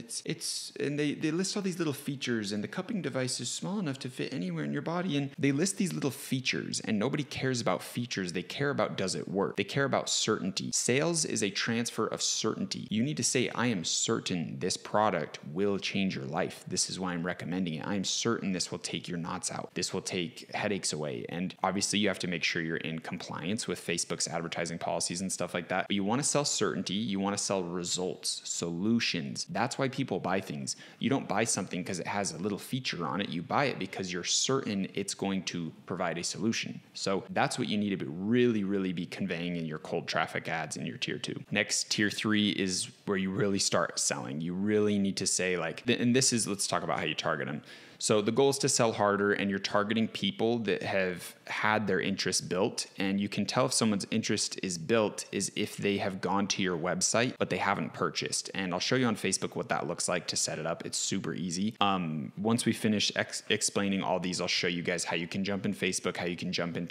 and they list all these little features and the cupping device is small enough to fit anywhere in your body. And they list these little features and nobody cares about features. They care about, does it work? They care about certainty. Sales is a transfer of certainty. You need to say, I am certain this product product will change your life. This is why I'm recommending it. I'm certain this will take your knots out. This will take headaches away. And obviously you have to make sure you're in compliance with Facebook's advertising policies and stuff like that. But you want to sell certainty. You want to sell results, solutions. That's why people buy things. You don't buy something because it has a little feature on it. You buy it because you're certain it's going to provide a solution. So that's what you need to really be conveying in your cold traffic ads in your tier 2. Next, tier 3 is where you really start selling. You really need to say like, and this is, let's talk about how you target them. So the goal is to sell harder, and you're targeting people that have had their interest built. And you can tell if someone's interest is built is if they have gone to your website, but they haven't purchased. And I'll show you on Facebook what that looks like to set it up. It's super easy. Once we finish explaining all these, I'll show you guys how you can jump in Facebook, how you can jump in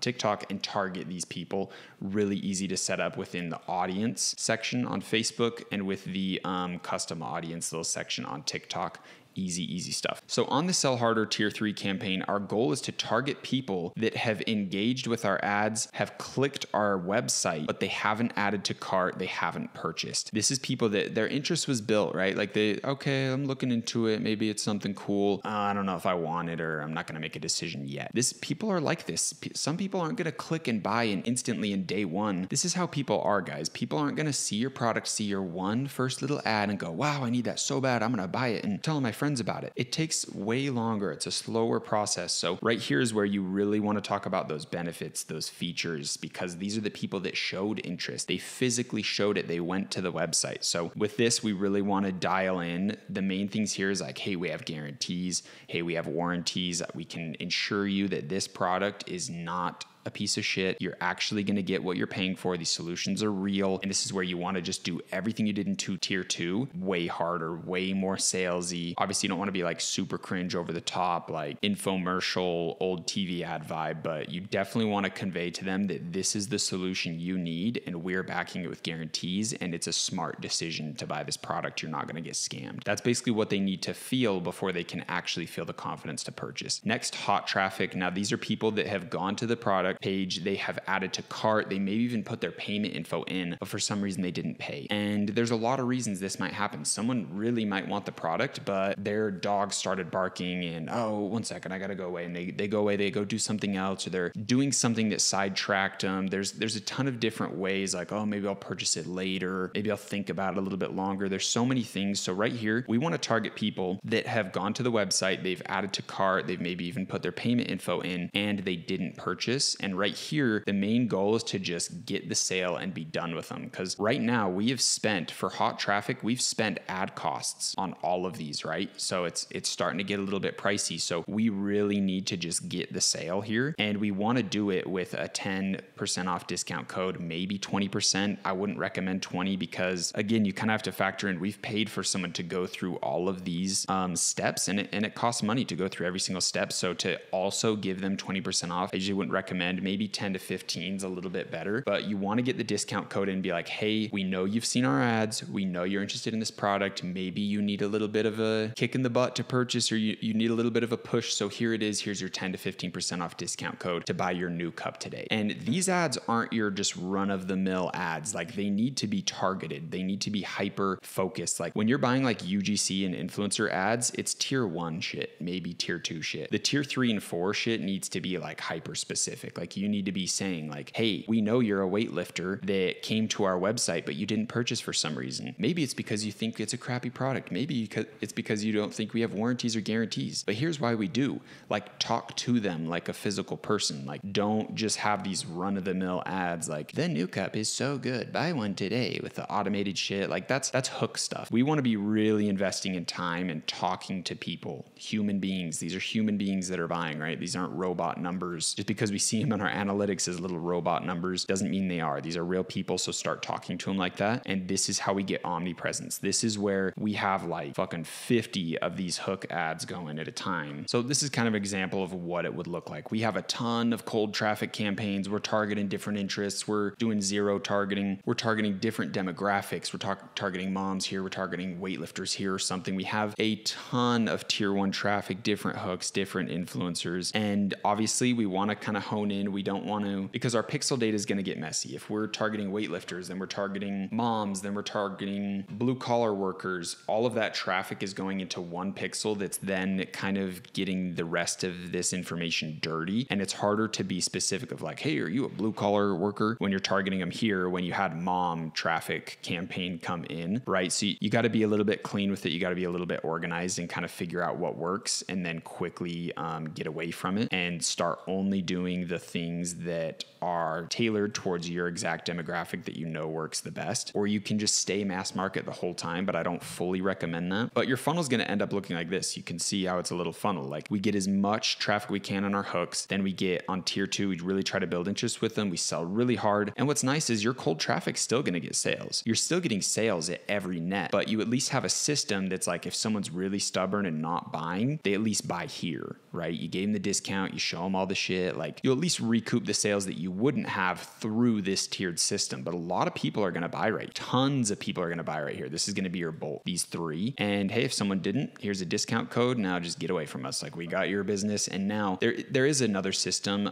TikTok and target these people. Really easy to set up within the audience section on Facebook and with the custom audience little section on TikTok. Easy stuff. So on the Sell Harder Tier 3 campaign, our goal is to target people that have engaged with our ads, have clicked our website, but they haven't added to cart, they haven't purchased. This is people that their interest was built, right? Like okay, I'm looking into it. Maybe it's something cool. I don't know if I want it, or I'm not going to make a decision yet. People are like this. Some people aren't going to click and buy and instantly in day one. This is how people are, guys. People aren't going to see your product, see your first little ad and go, wow, I need that so bad. I'm going to buy it and tell my friends about it. It takes way longer. It's a slower process. So right here is where you really want to talk about those benefits, those features, because these are the people that showed interest. They physically showed it. They went to the website. So with this, we really want to dial in. The main things here is like, hey, we have guarantees. Hey, we have warranties. We can ensure you that this product is not a piece of shit. You're actually going to get what you're paying for. These solutions are real. And this is where you want to just do everything you did in tier 2 way harder, way more salesy. Obviously, you don't want to be like super cringe over the top, like infomercial, old TV ad vibe, but you definitely want to convey to them that this is the solution you need and we're backing it with guarantees. And it's a smart decision to buy this product. You're not going to get scammed. That's basically what they need to feel before they can actually feel the confidence to purchase. Next, hot traffic. Now, these are people that have gone to the product page, they have added to cart, they maybe even put their payment info in, but for some reason they didn't pay. And there's a lot of reasons this might happen. Someone really might want the product, but their dog started barking and, oh, 1 second, I gotta go away. And they go away, they go do something else, or they're doing something that sidetracked them. There's a ton of different ways, like, oh, maybe I'll purchase it later. Maybe I'll think about it a little bit longer. There's so many things. So right here, we want to target people that have gone to the website, they've added to cart, they've maybe even put their payment info in, and they didn't purchase. And right here, the main goal is to just get the sale and be done with them. Because right now we have spent, for hot traffic, we've spent ad costs on all of these, right? So it's starting to get a little bit pricey. So we really need to just get the sale here. And we want to do it with a 10% off discount code, maybe 20%. I wouldn't recommend 20 because again, you kind of have to factor in, we've paid for someone to go through all of these steps and it costs money to go through every single step. So to also give them 20% off, I usually wouldn't recommend. Maybe 10 to 15 is a little bit better, but you want to get the discount code and be like, hey, we know you've seen our ads. We know you're interested in this product. Maybe you need a little bit of a kick in the butt to purchase, or you need a little bit of a push. So here it is. Here's your 10 to 15% off discount code to buy your new cup today. And these ads aren't your just run of the mill ads. Like they need to be targeted. They need to be hyper focused. Like when you're buying like UGC and influencer ads, it's tier 1 shit, maybe tier 2 shit. The tier 3 and 4 shit needs to be like hyper specific. Like you need to be saying like, hey, we know you're a weightlifter that came to our website, but you didn't purchase for some reason. Maybe it's because you think it's a crappy product. Maybe it's because you don't think we have warranties or guarantees. But here's why we do. Like talk to them like a physical person. Like don't just have these run-of-the-mill ads like, the new cup is so good, buy one today, with the automated shit. Like that's hook stuff. We want to be really investing in time and talking to people, human beings. These are human beings that are buying, right? These aren't robot numbers. Just because we see them in our analytics as little robot numbers doesn't mean they are. These are real people, so start talking to them like that. And this is how we get Omnipresence. This is where we have like fucking 50 of these hook ads going at a time. So this is kind of an example of what it would look like. We have a ton of cold traffic campaigns. We're targeting different interests. We're doing zero targeting. We're targeting different demographics. We're targeting moms here. We're targeting weightlifters here or something. We have a ton of tier 1 traffic, different hooks, different influencers. And obviously we want to kind of hone in. We don't want to, because our pixel data is going to get messy. If we're targeting weightlifters, then we're targeting moms, then we're targeting blue collar workers. All of that traffic is going into one pixel that's then kind of getting the rest of this information dirty. And it's harder to be specific of like, hey, are you a blue collar worker when you're targeting them here when you had mom traffic campaign come in, right? So you got to be a little bit clean with it. You got to be a little bit organized and kind of figure out what works, and then quickly get away from it and start only doing the things that are tailored towards your exact demographic that you know works the best. Or you can just stay mass market the whole time, but I don't fully recommend that. But your funnel is going to end up looking like this. You can see how it's a little funnel. Like we get as much traffic we can on our hooks, then we get on tier 2, we really try to build interest with them. We sell really hard. And what's nice is your cold traffic's still going to get sales. You're still getting sales at every net, but you at least have a system that's like, if someone's really stubborn and not buying, they at least buy here, right? You gave them the discount, you show them all the shit. Like you'll at least recoup the sales that you wouldn't have through this tiered system. But a lot of people are going to buy right. Tons of people are going to buy right here. This is going to be your bolt, these 3. And hey, if someone didn't, here's a discount code. Now just get away from us. Like we got your business. And now there is another system,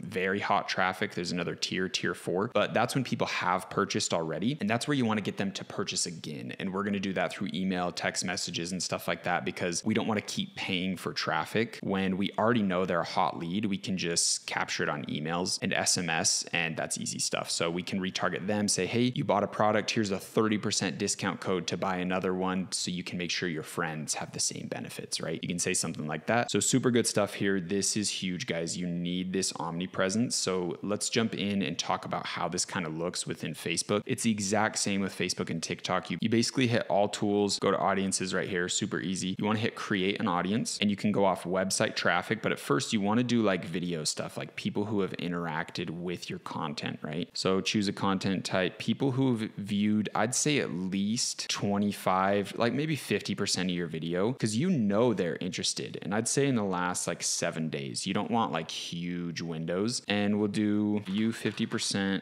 very hot traffic. There's another tier 4, but that's when people have purchased already. And that's where you want to get them to purchase again. And we're going to do that through email, text messages and stuff like that, because we don't want to keep paying for traffic when we already know they're a hot lead. We can just capture it on emails and SMS, and that's easy stuff. So we can retarget them, say, hey, you bought a product, here's a 30% discount code to buy another one, so you can make sure your friends have the same benefits, right? You can say something like that. So super good stuff here. This is huge, guys. You need this omnipresence. So let's jump in and talk about how this kind of looks within Facebook. It's the exact same with Facebook and TikTok. You basically hit all tools, go to audiences right here, super easy. You want to hit create an audience, and you can go off website traffic, but at first you want to do like video stuff, like people who have interacted with your content, right? So choose a content type, people who've viewed, I'd say at least 25, like maybe 50% of your video, because you know they're interested. And I'd say in the last like 7 days, you don't want like huge windows. And we'll do view 50%.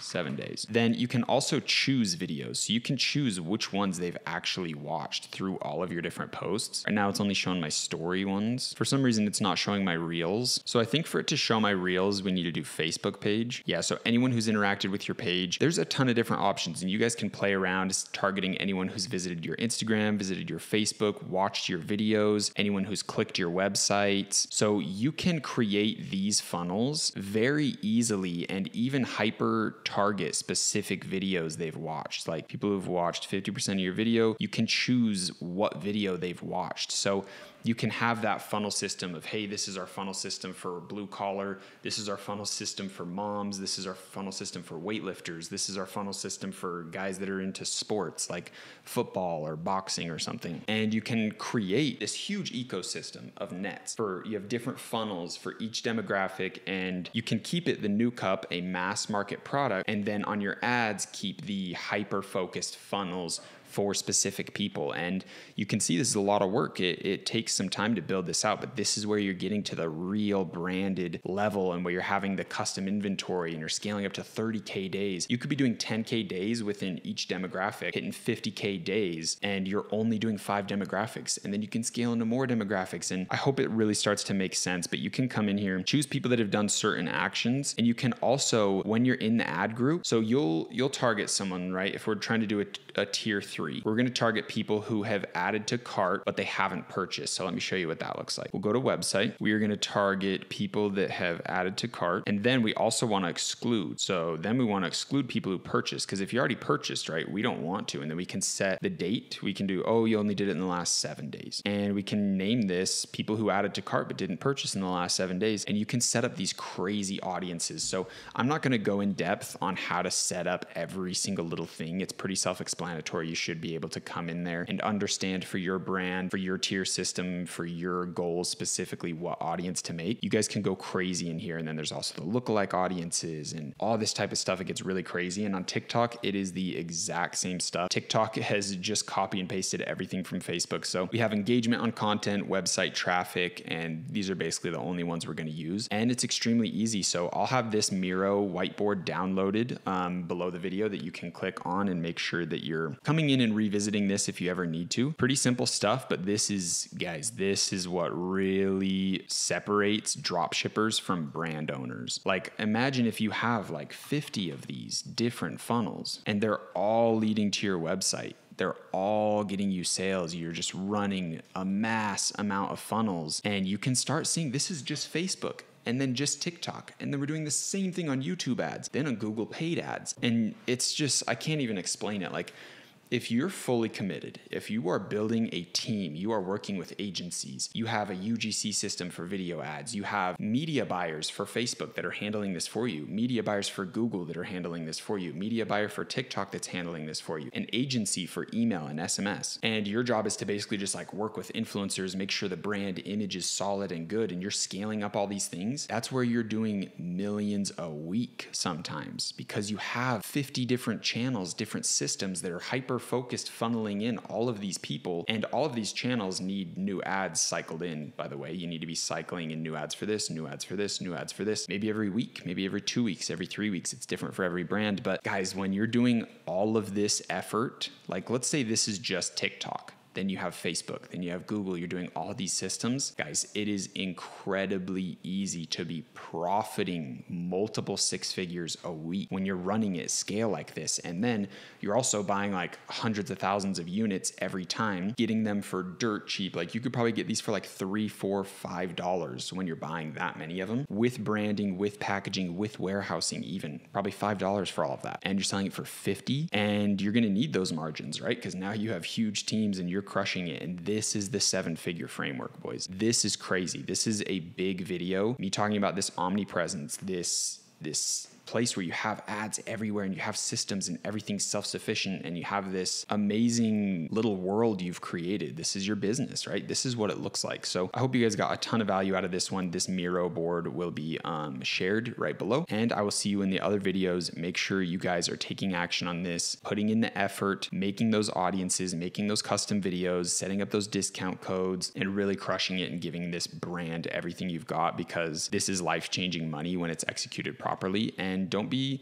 7 days. Then you can also choose videos. So you can choose which ones they've actually watched through all of your different posts. Right now it's only showing my story ones. For some reason, it's not showing my reels. So I think for it to show my reels, we need to do Facebook page. Yeah, so anyone who's interacted with your page, there's a ton of different options, and you guys can play around targeting anyone who's visited your Instagram, visited your Facebook, watched your videos, anyone who's clicked your websites. So you can create these funnels very easily and even hyper target specific videos they've watched. Like people who've watched 50% of your video, you can choose what video they've watched. So you can have that funnel system of, hey, this is our funnel system for blue collar. This is our funnel system for moms. This is our funnel system for weightlifters. This is our funnel system for guys that are into sports like football or boxing or something. And you can create this huge ecosystem of nets you have different funnels for each demographic, and you can keep it the new cup, a mass market product. And then on your ads, keep the hyper focused funnels for specific people. And you can see this is a lot of work. It takes some time to build this out, but this is where you're getting to the real branded level and where you're having the custom inventory and you're scaling up to 30K days. You could be doing 10K days within each demographic, hitting 50K days, and you're only doing 5 demographics. And then you can scale into more demographics. And I hope it really starts to make sense, but you can come in here and choose people that have done certain actions. And you can also, when you're in the ad group, so you'll target someone, right? If we're trying to do a tier 3, we're going to target people who have added to cart, but they haven't purchased. So let me show you what that looks like. We'll go to website. We are going to target people that have added to cart. And then we also want to exclude. So then we want to exclude people who purchased, because if you already purchased, right, we don't want to. And then we can set the date. We can do, oh, you only did it in the last 7 days. And we can name this people who added to cart but didn't purchase in the last 7 days. And you can set up these crazy audiences. So I'm not going to go in depth on how to set up every single little thing. It's pretty self-explanatory. You should be able to come in there and understand for your brand, for your tier system, for your goals specifically, what audience to make. You guys can go crazy in here. And then there's also the lookalike audiences and all this type of stuff. It gets really crazy. And on TikTok, it is the exact same stuff. TikTok has just copy and pasted everything from Facebook. So we have engagement on content, website traffic, and these are basically the only ones we're going to use. And it's extremely easy. So I'll have this Miro whiteboard downloaded below the video that you can click on and make sure that you're coming in and revisiting this if you ever need to. Pretty simple stuff, but this is, guys, this is what really separates dropshippers from brand owners. Like, imagine if you have like 50 of these different funnels and they're all leading to your website. They're all getting you sales. You're just running a mass amount of funnels, and you can start seeing this is just Facebook, and then just TikTok. And then we're doing the same thing on YouTube ads, then on Google paid ads. And it's just, I can't even explain it. Like, if you're fully committed, if you are building a team, you are working with agencies, you have a UGC system for video ads, you have media buyers for Facebook that are handling this for you, media buyers for Google that are handling this for you, media buyer for TikTok that's handling this for you, an agency for email and SMS. And your job is to basically just like work with influencers, make sure the brand image is solid and good, and you're scaling up all these things. That's where you're doing millions a week sometimes, because you have 50 different channels, different systems that are hyper focused funneling in all of these people, and all of these channels need new ads cycled in. By the way, you need to be cycling in new ads for this, new ads for this, new ads for this, maybe every week, maybe every 2 weeks, every 3 weeks. It's different for every brand. But guys, when you're doing all of this effort, like let's say this is just TikTok, then you have Facebook, then you have Google, you're doing all these systems. Guys, it is incredibly easy to be profiting multiple six figures a week when you're running at scale like this. And then you're also buying like hundreds of thousands of units every time, getting them for dirt cheap. Like you could probably get these for like $3, $4, $5 when you're buying that many of them, with branding, with packaging, with warehousing, even probably $5 for all of that. And you're selling it for 50, and you're gonna need those margins, right? Because now you have huge teams and you're crushing it. And this is the 7-figure framework, boys. This is crazy. This is a big video. Me talking about this Omni-Presence, this place where you have ads everywhere and you have systems and everything's self-sufficient and you have this amazing little world you've created. This is your business, right? This is what it looks like. So I hope you guys got a ton of value out of this one. This Miro board will be shared right below, and I will see you in the other videos. Make sure you guys are taking action on this, putting in the effort, making those audiences, making those custom videos, setting up those discount codes, and really crushing it and giving this brand everything you've got, because this is life-changing money when it's executed properly. And don't be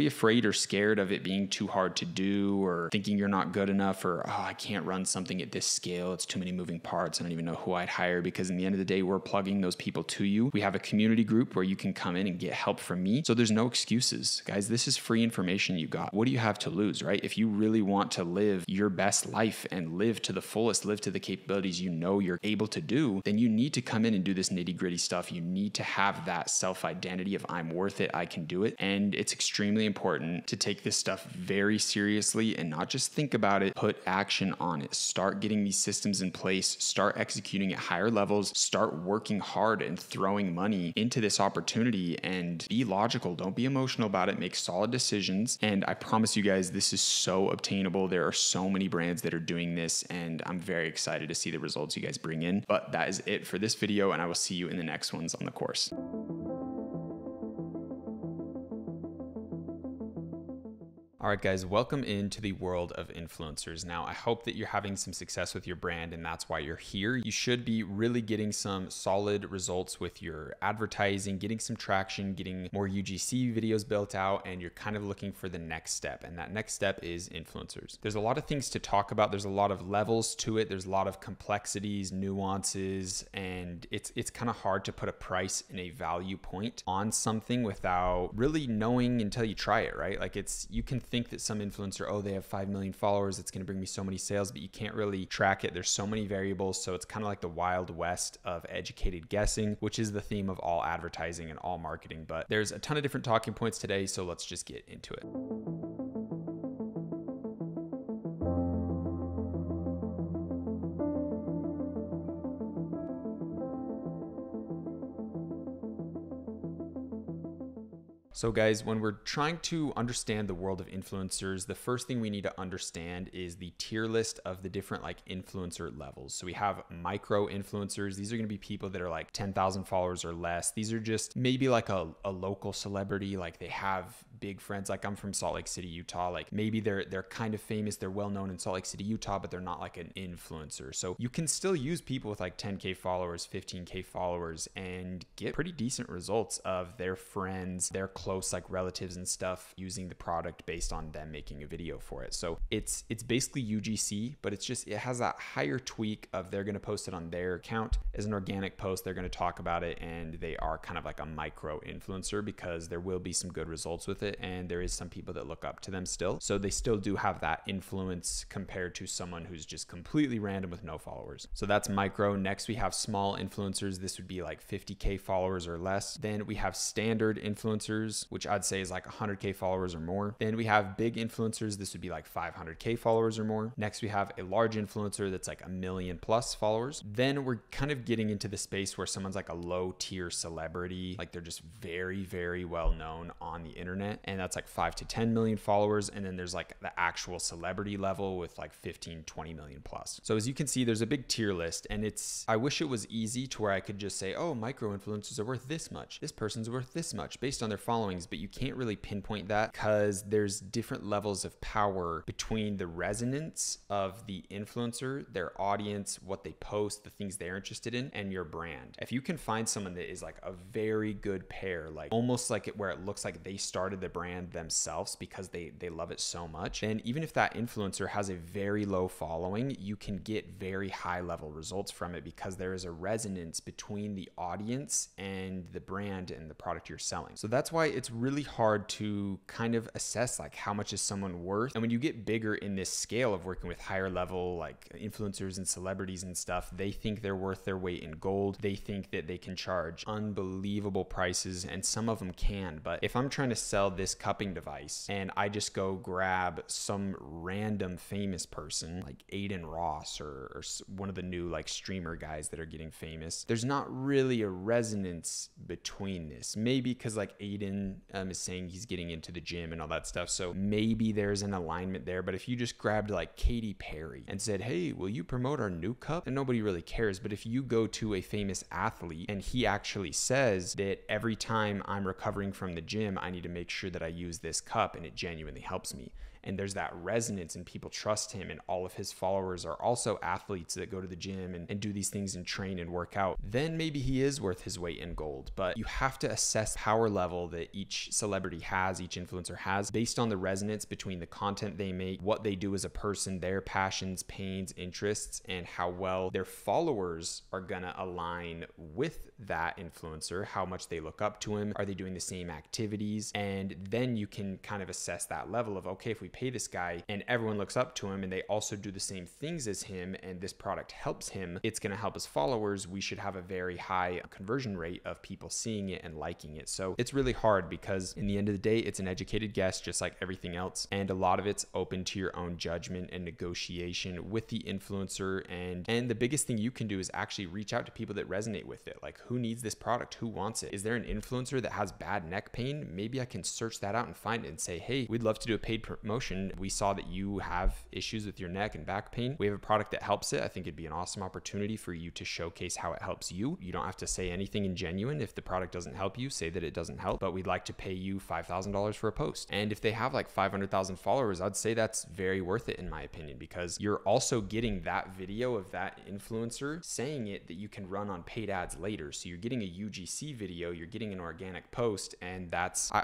afraid or scared of it being too hard to do, or thinking you're not good enough, or oh, I can't run something at this scale. It's too many moving parts. I don't even know who I'd hire, because in the end of the day, we're plugging those people to you. We have a community group where you can come in and get help from me. So there's no excuses, guys. This is free information you got. What do you have to lose, right? If you really want to live your best life and live to the fullest, live to the capabilities you know you're able to do, then you need to come in and do this nitty-gritty stuff. You need to have that self-identity of I'm worth it, I can do it. And it's extremely important to take this stuff very seriously and not just think about it, put action on it. Start getting these systems in place, start executing at higher levels, start working hard and throwing money into this opportunity, and be logical. Don't be emotional about it. Make solid decisions. And I promise you guys, this is so obtainable. There are so many brands that are doing this, and I'm very excited to see the results you guys bring in. But that is it for this video, and I will see you in the next ones on the course. All right, guys, welcome into the world of influencers. Now, I hope that you're having some success with your brand, and that's why you're here. You should be really getting some solid results with your advertising, getting some traction, getting more UGC videos built out, and you're kind of looking for the next step. And that next step is influencers. There's a lot of things to talk about. There's a lot of levels to it. There's a lot of complexities, nuances, and it's kind of hard to put a price and a value point on something without really knowing until you try it, right? Like you can think that some influencer, oh, they have 5 million followers, it's going to bring me so many sales, but you can't really track it. There's so many variables. So it's kind of like the wild west of educated guessing, which is the theme of all advertising and all marketing. But there's a ton of different talking points today. So let's just get into it. So guys, when we're trying to understand the world of influencers, the first thing we need to understand is the tier list of the different like influencer levels. So we have micro influencers. These are going to be people that are like 10,000 followers or less. These are just maybe like a local celebrity, like they have big friends. Like I'm from Salt Lake City, Utah. Like maybe they're kind of famous, they're well known in Salt Lake City, Utah, but they're not like an influencer. So you can still use people with like 10K followers, 15K followers, and get pretty decent results of their friends, their close like relatives and stuff using the product based on them making a video for it. So it's basically UGC, but it's just, it has that higher tweak of they're going to post it on their account as an organic post. They're going to talk about it, and they are kind of like a micro influencer because there will be some good results with it. And there is some people that look up to them still. So they still do have that influence compared to someone who's just completely random with no followers. So that's micro. Next, we have small influencers. This would be like 50K followers or less. Then we have standard influencers, which I'd say is like 100K followers or more. Then we have big influencers. This would be like 500K followers or more. Next, we have a large influencer that's like 1 million plus followers. Then we're kind of getting into the space where someone's like a low tier celebrity, like they're just very, very well known on the internet, and that's like 5 to 10 million followers. And then there's like the actual celebrity level with like 15, 20 million plus. So as you can see, there's a big tier list, and I wish it was easy to where I could just say, oh, micro influencers are worth this much, this person's worth this much based on their followings, but you can't really pinpoint that because there's different levels of power between the resonance of the influencer, their audience, what they post, the things they're interested in, and your brand. If you can find someone that is like a very good pair, like almost like it where it looks like they started the brand themselves because they love it so much, and even if that influencer has a very low following, you can get very high level results from it because there is a resonance between the audience and the brand and the product you're selling. So that's why it's really hard to kind of assess like how much is someone worth. And when you get bigger in this scale of working with higher level like influencers and celebrities and stuff, they think they're worth their weight in gold. They think that they can charge unbelievable prices, and some of them can. But if I'm trying to sell this cupping device and I just go grab some random famous person like Aiden Ross or one of the new like streamer guys that are getting famous, there's not really a resonance between this. Maybe because like Aiden is saying he's getting into the gym and all that stuff, so maybe there's an alignment there. But if you just grabbed like Katy Perry and said, hey, will you promote our new cup? And nobody really cares. But if you go to a famous athlete and he actually says that every time I'm recovering from the gym, I need to make sure that I use this cup and it genuinely helps me, and there's that resonance and people trust him, and all of his followers are also athletes that go to the gym and do these things and train and work out, then maybe he is worth his weight in gold. But you have to assess power level that each celebrity has, each influencer has, based on the resonance between the content they make, what they do as a person, their passions, pains, interests, and how well their followers are gonna align with that influencer, how much they look up to him, are they doing the same activities? And then you can kind of assess that level of, okay, if we pay this guy and everyone looks up to him and they also do the same things as him and this product helps him, it's going to help his followers, we should have a very high conversion rate of people seeing it and liking it. So it's really hard because in the end of the day, it's an educated guess just like everything else, and a lot of it's open to your own judgment and negotiation with the influencer. And the biggest thing you can do is actually reach out to people that resonate with it. Like, who needs this product? Who wants it? Is there an influencer that has bad neck pain? Maybe I can search that out and find it and say, hey, we'd love to do a paid promotion. We saw that you have issues with your neck and back pain. We have a product that helps it. I think it'd be an awesome opportunity for you to showcase how it helps you. You don't have to say anything ingenuine. If the product doesn't help you, say that it doesn't help, but we'd like to pay you $5,000 for a post. And if they have like 500,000 followers, I'd say that's very worth it in my opinion, because you're also getting that video of that influencer saying it that you can run on paid ads later. So you're getting a UGC video, you're getting an organic post, and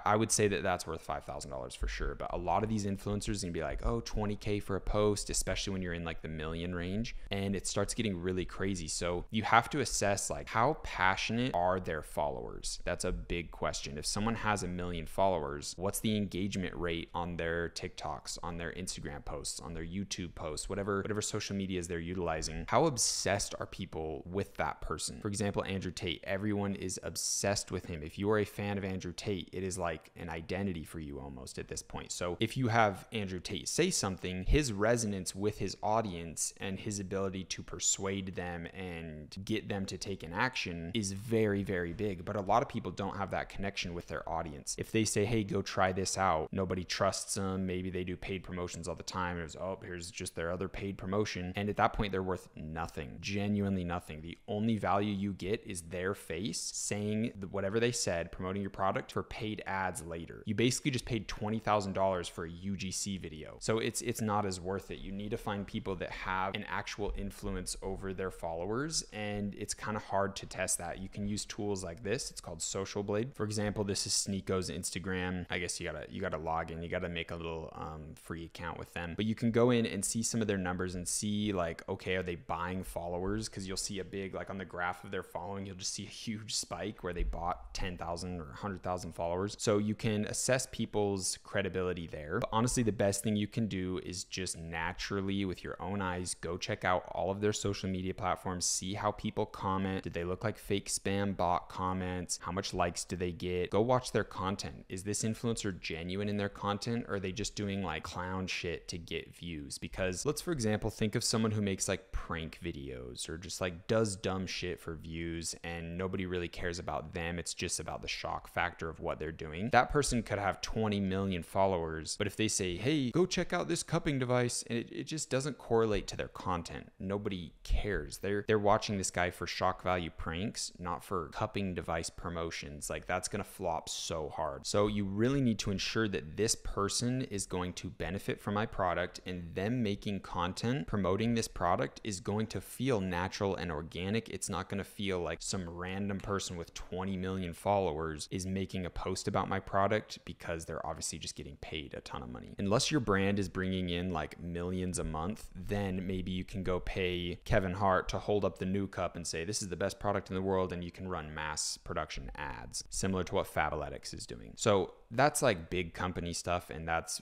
I would say that that's worth $5,000 for sure. But a lot of these influencers gonna be like, oh, 20K for a post, especially when you're in like the million range, and it starts getting really crazy. So you have to assess like, how passionate are their followers? That's a big question. If someone has 1 million followers, what's the engagement rate on their TikToks, on their Instagram posts, on their YouTube posts, whatever social medias they're utilizing? How obsessed are people with that person? For example, Andrew Tate, everyone is obsessed with him. If you are a fan of Andrew Tate, it is like an identity for you almost at this point. So if you have have Andrew Tate say something, his resonance with his audience and his ability to persuade them and get them to take an action is very, very big. But a lot of people don't have that connection with their audience. If they say, hey, go try this out, nobody trusts them. Maybe they do paid promotions all the time. There's, oh, here's just their other paid promotion. And at that point, they're worth nothing, genuinely nothing. The only value you get is their face saying whatever they said, promoting your product for paid ads later. You basically just paid $20,000 for a UGC video. So it's not as worth it. You need to find people that have an actual influence over their followers, and it's kind of hard to test that. You can use tools like this. It's called Social Blade. For example, this is Sneako's Instagram. I guess you gotta log in. You gotta make a little free account with them. But you can go in and see some of their numbers and see like, okay, are they buying followers? Because you'll see a big, like on the graph of their following, you'll just see a huge spike where they bought 10,000 or 100,000 followers. So you can assess people's credibility there. But honestly, the best thing you can do is just naturally with your own eyes, go check out all of their social media platforms, see how people comment. Did they look like fake spam bot comments? How much likes do they get? Go watch their content. Is this influencer genuine in their content, or are they just doing like clown shit to get views? Because let's, for example, think of someone who makes like prank videos or just like does dumb shit for views and nobody really cares about them. It's just about the shock factor of what they're doing. That person could have 20 million followers, but if they say, hey, go check out this cupping device, and it just doesn't correlate to their content, nobody cares. They're watching this guy for shock value pranks, not for cupping device promotions. Like that's gonna flop so hard. So you really need to ensure that this person is going to benefit from my product, and them making content promoting this product is going to feel natural and organic. It's not gonna feel like some random person with 20 million followers is making a post about my product because they're obviously just getting paid a ton of money. Unless your brand is bringing in like millions a month, then maybe you can go pay Kevin Hart to hold up the new cup and say, this is the best product in the world, and you can run mass production ads, similar to what Fabletics is doing. So that's like big company stuff, and that's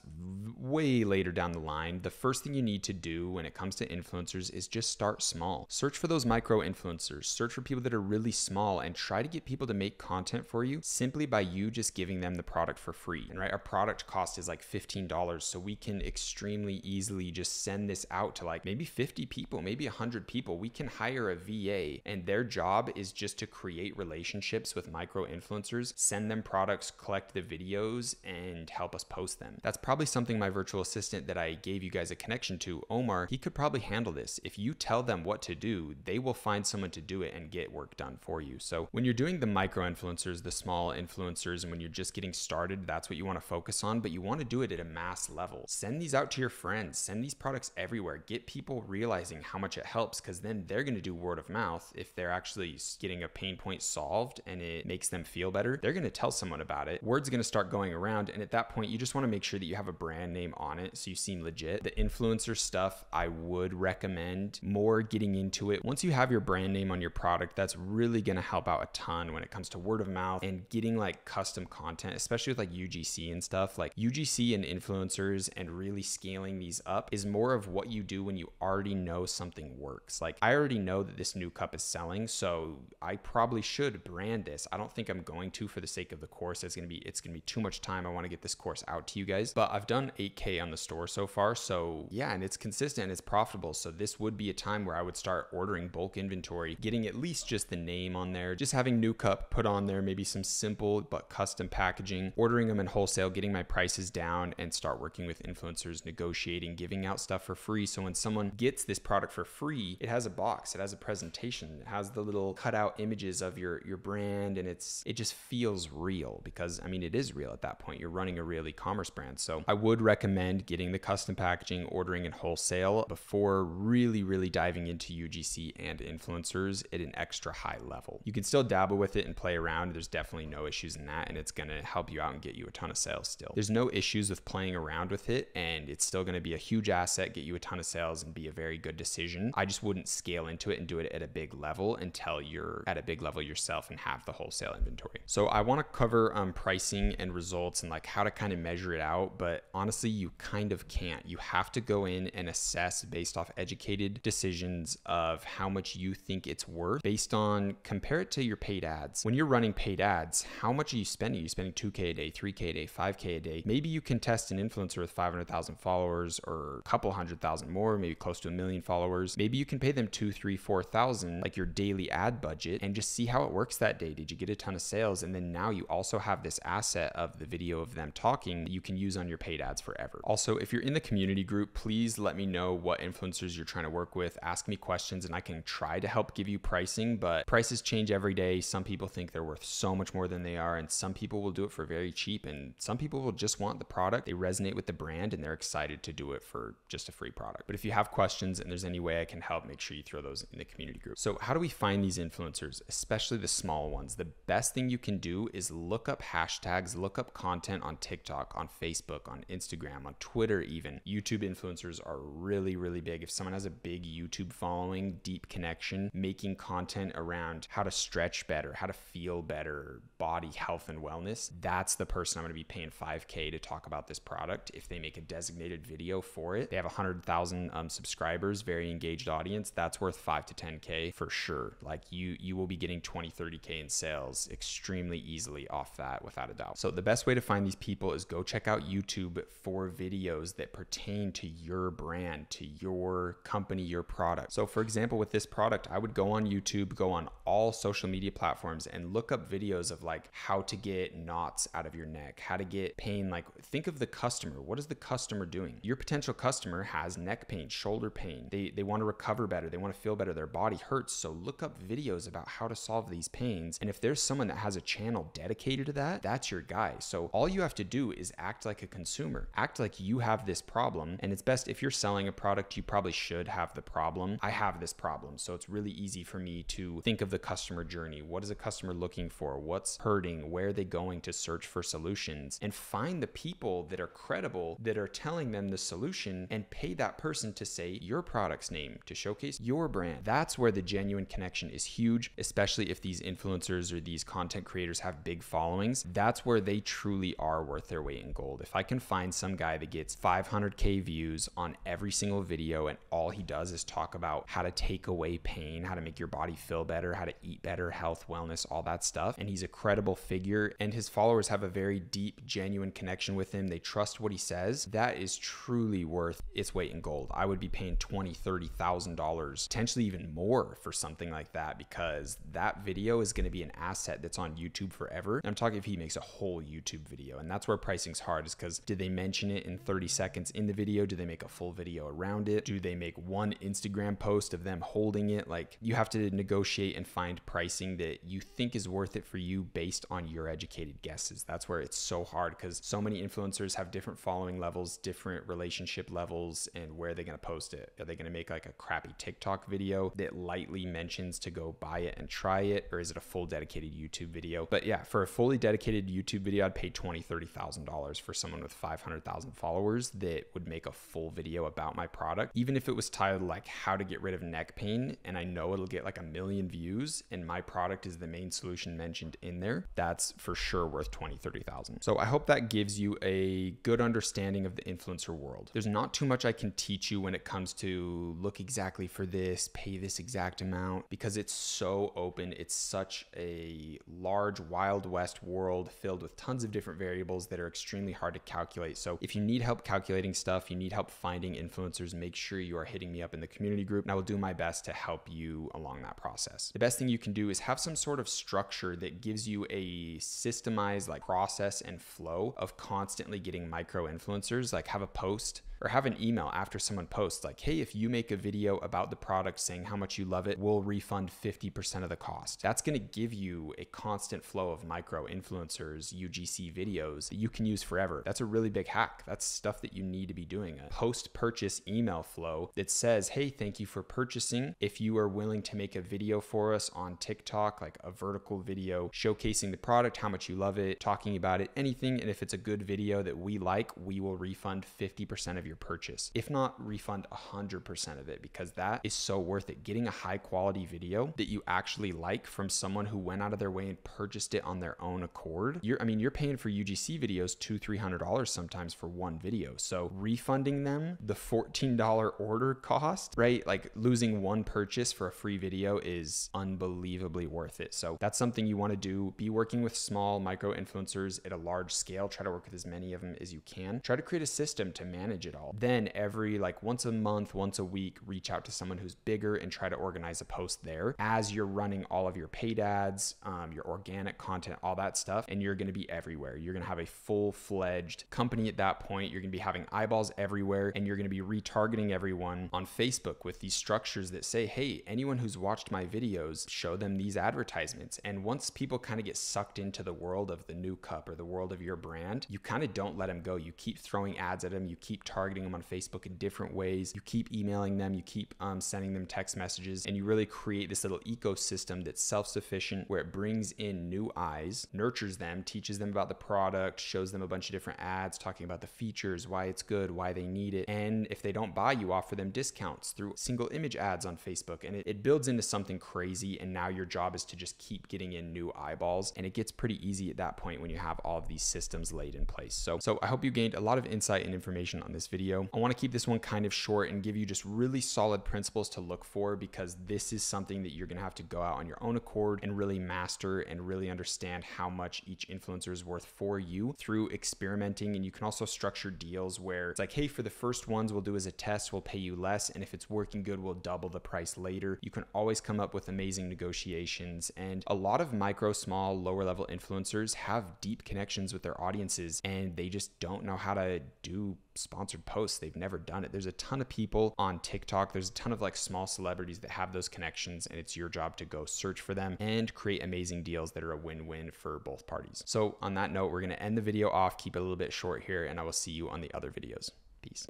way later down the line. The first thing you need to do when it comes to influencers is just start small. Search for those micro influencers, search for people that are really small, and try to get people to make content for you simply by you just giving them the product for free. And right, our product cost is like $15, so we can extremely easily just send this out to like maybe 50 people, maybe 100 people. We can hire a VA, and their job is just to create relationships with micro influencers, send them products, collect the videos, and help us post them. That's probably something my virtual assistant that I gave you guys a connection to, Omar, he could probably handle this. If you tell them what to do, they will find someone to do it and get work done for you. So when you're doing the micro influencers, the small influencers, and when you're just getting started, that's what you want to focus on, but you want to do it at a mass level. Send these out to your friends, send these products everywhere, get people realizing how much it helps, because then they're going to do word of mouth. If they're actually getting a pain point solved and it makes them feel better, they're going to tell someone about it. Word's going to start going around, and at that point, you just want to make sure that you have a brand name on it so you seem legit. The influencer stuff, I would recommend more getting into it. Once you have your brand name on your product, that's really going to help out a ton when it comes to word of mouth and getting like custom content, especially with like UGC and stuff. Like UGC and influencers and really scaling these up is more of what you do when you already know something works. Like I already know that this new cup is selling, so I probably should brand this. I don't think I'm going to for the sake of the course. It's gonna be too much time. I want to get this course out to you guys, but I've done 8K on the store so far. So yeah, and it's consistent and it's profitable. So this would be a time where I would start ordering bulk inventory, getting at least just the name on there, just having new cup put on there, maybe some simple but custom packaging, ordering them in wholesale, getting my prices down, and start working with influencers, negotiating, giving out stuff for free. So when someone gets this product for free, it has a box, it has a presentation, it has the little cutout images of your brand, and it just feels real, because I mean, it is real at that point. You're running a real e-commerce brand. So I would recommend getting the custom packaging, ordering in wholesale before really diving into UGC and influencers at an extra high level. You can still dabble with it and play around. There's definitely no issues in that, and it's going to help you out and get you a ton of sales still. There's no issues with playing around with it, and it's still going to be a huge asset, get you a ton of sales, and be a very good decision. I just wouldn't scale into it and do it at a big level until you're at a big level yourself and have the wholesale inventory. So I want to cover pricing and results and like how to kind of measure it out, but honestly, you kind of can't. You have to go in and assess based off educated decisions of how much you think it's worth based on, compare it to your paid ads. When you're running paid ads, how much are you spending? Are you spending 2K a day, 3K a day, 5K a day? Maybe you can test an an influencer with 500,000 followers or a couple 100,000 more, maybe close to 1 million followers, maybe you can pay them 2, 3, 4,000, like your daily ad budget, and just see how it works that day. Did you get a ton of sales? And then now you also have this asset of the video of them talking that you can use on your paid ads forever. Also, if you're in the community group, please let me know what influencers you're trying to work with. Ask me questions and I can try to help give you pricing, but prices change every day. Some people think they're worth so much more than they are, and some people will do it for very cheap, and some people will just want the product. They resonate with the brand and they're excited to do it for just a free product. But if you have questions and there's any way I can help, make sure you throw those in the community group. So how do we find these influencers, especially the small ones? The best thing you can do is look up hashtags, look up content on TikTok, on Facebook, on Instagram, on Twitter even. YouTube influencers are really, really big. If someone has a big YouTube following, deep connection, making content around how to stretch better, how to feel better, body health and wellness, that's the person I'm going to be paying $5K to talk about this product. If they make a designated video for it, they have 100,000 subscribers, very engaged audience, that's worth 5 to 10K for sure. Like you will be getting 20, 30K in sales extremely easily off that, without a doubt. So the best way to find these people is go check out YouTube for videos that pertain to your brand, to your company, your product. So for example, with this product, I would go on YouTube, go on all social media platforms and look up videos of like how to get knots out of your neck, how to get pain. Like think of the customer. What is the customer doing? Your potential customer has neck pain, shoulder pain. They want to recover better. They want to feel better. Their body hurts. So look up videos about how to solve these pains. And if there's someone that has a channel dedicated to that, that's your guy. So all you have to do is act like a consumer, act like you have this problem. And it's best if you're selling a product, you probably should have the problem. I have this problem. So it's really easy for me to think of the customer journey. What is a customer looking for? What's hurting? Where are they going to search for solutions? And find the people that are credible, that are telling them the solution, and pay that person to say your product's name, to showcase your brand. That's where the genuine connection is huge, especially if these influencers or these content creators have big followings. That's where they truly are worth their weight in gold. If I can find some guy that gets 500K views on every single video and all he does is talk about how to take away pain, how to make your body feel better, how to eat better, health, wellness, all that stuff, and he's a credible figure and his followers have a very deep, genuine connection with him, they trust what he says, that is truly worth its weight in gold. I would be paying $20,000, $30,000, potentially even more for something like that, because that video is going to be an asset that's on YouTube forever. I'm talking if he makes a whole YouTube video, and that's where pricing's hard, is because did they mention it in 30 seconds in the video? Do they make a full video around it? Do they make one Instagram post of them holding it? Like, you have to negotiate and find pricing that you think is worth it for you based on your educated guesses. That's where it's so hard, because so many influencers have different following levels, different relationship levels, and where are they going to post it? Are they going to make like a crappy TikTok video that lightly mentions to go buy it and try it, or is it a full dedicated YouTube video? But yeah, for a fully dedicated YouTube video, I'd pay $20,000, $30,000 for someone with 500,000 followers that would make a full video about my product. Even if it was titled like how to get rid of neck pain, and I know it'll get like 1 million views and my product is the main solution mentioned in there, that's for sure worth $20,000, $30,000. So I hope that gives you a good understanding of the influencer world. There's not too much I can teach you when it comes to look exactly for this, pay this exact amount, because it's so open. It's such a large Wild West world filled with tons of different variables that are extremely hard to calculate. So if you need help calculating stuff, you need help finding influencers, make sure you are hitting me up in the community group, and I will do my best to help you along that process. The best thing you can do is have some sort of structure that gives you a systemized like process and flow of constantly getting micro influencers. Like have a post or have an email after someone posts like, hey, if you make a video about the product saying how much you love it, we'll refund 50% of the cost. That's going to give you a constant flow of micro influencers, UGC videos that you can use forever. That's a really big hack. That's stuff that you need to be doing. A post-purchase email flow that says, hey, thank you for purchasing. If you are willing to make a video for us on TikTok, like a vertical video showcasing the product, how much you love it, talking about it, anything. And if it's a good video that we like, we will refund 50% of your purchase. If not, refund 100% of it, because that is so worth it. Getting a high quality video that you actually like from someone who went out of their way and purchased it on their own accord. You're paying for UGC videos $200-300 sometimes for one video. So refunding them the $14 order cost, right? Like losing one purchase for a free video is unbelievably worth it. So that's something you want to do. Be working with small micro influencers at a large scale. Try to work with as many of them as you can. Try to create a system to manage it all. Then every once a month, once a week, reach out to someone who's bigger and try to organize a post there as you're running all of your paid ads, your organic content, all that stuff. And you're going to be everywhere. You're going to have a full-fledged company at that point. You're going to be having eyeballs everywhere, and you're going to be retargeting everyone on Facebook with these structures that say, hey, anyone who's watched my videos, show them these advertisements. And once people kind of get sucked into the world of the new cup or the world of your brand, you kind of don't let them go. You keep throwing ads at them. You keep targeting them on Facebook in different ways. You keep emailing them. You keep sending them text messages, and you really create this little ecosystem that's self-sufficient, where it brings in new eyes, nurtures them, teaches them about the product, shows them a bunch of different ads talking about the features, why it's good, why they need it. And if they don't buy, you offer them discounts through single image ads on Facebook, and it builds into something crazy. And now your job is to just keep getting in new eyeballs, and it gets pretty easy at that point when you have all of these systems laid in place. So I hope you gained a lot of insight and information on this video. I want to keep this one kind of short and give you just really solid principles to look for, because this is something that you're going to have to go out on your own accord and really master and really understand how much each influencer is worth for you through experimenting. And you can also structure deals where it's like, hey, for the first ones we'll do as a test, we'll pay you less, and if it's working good, we'll double the price later. You can always come up with amazing negotiations. And a lot of micro, small, lower level influencers have deep connections with their audiences, and they just don't know how to do sponsored posts. They've never done it. There's a ton of people on TikTok. There's a ton of small celebrities that have those connections, and it's your job to go search for them and create amazing deals that are a win-win for both parties. So on that note, we're going to end the video off, keep it a little bit short here, and I will see you on the other videos. Peace.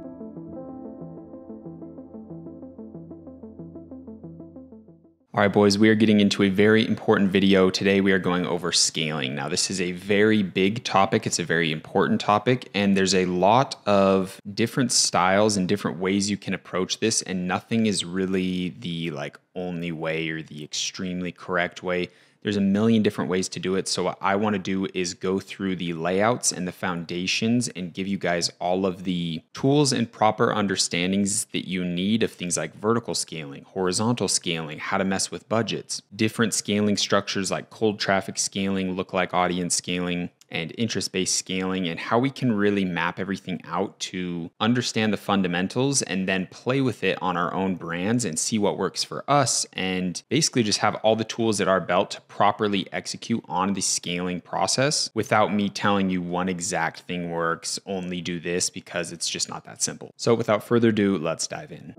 All right, boys, we are getting into a very important video. Today, we are going over scaling. Now, this is a very big topic. It's a very important topic, and there's a lot of different styles and different ways you can approach this, and nothing is really the only way or the extremely correct way. There's a million different ways to do it. So what I want to do is go through the layouts and the foundations and give you guys all of the tools and proper understandings that you need of things like vertical scaling, horizontal scaling, how to mess with budgets, different scaling structures like cold traffic scaling, lookalike audience scaling, and interest-based scaling, and how we can really map everything out to understand the fundamentals and then play with it on our own brands and see what works for us, and basically just have all the tools at our belt to properly execute on the scaling process without me telling you one exact thing works, only do this, because it's just not that simple. So without further ado, let's dive in.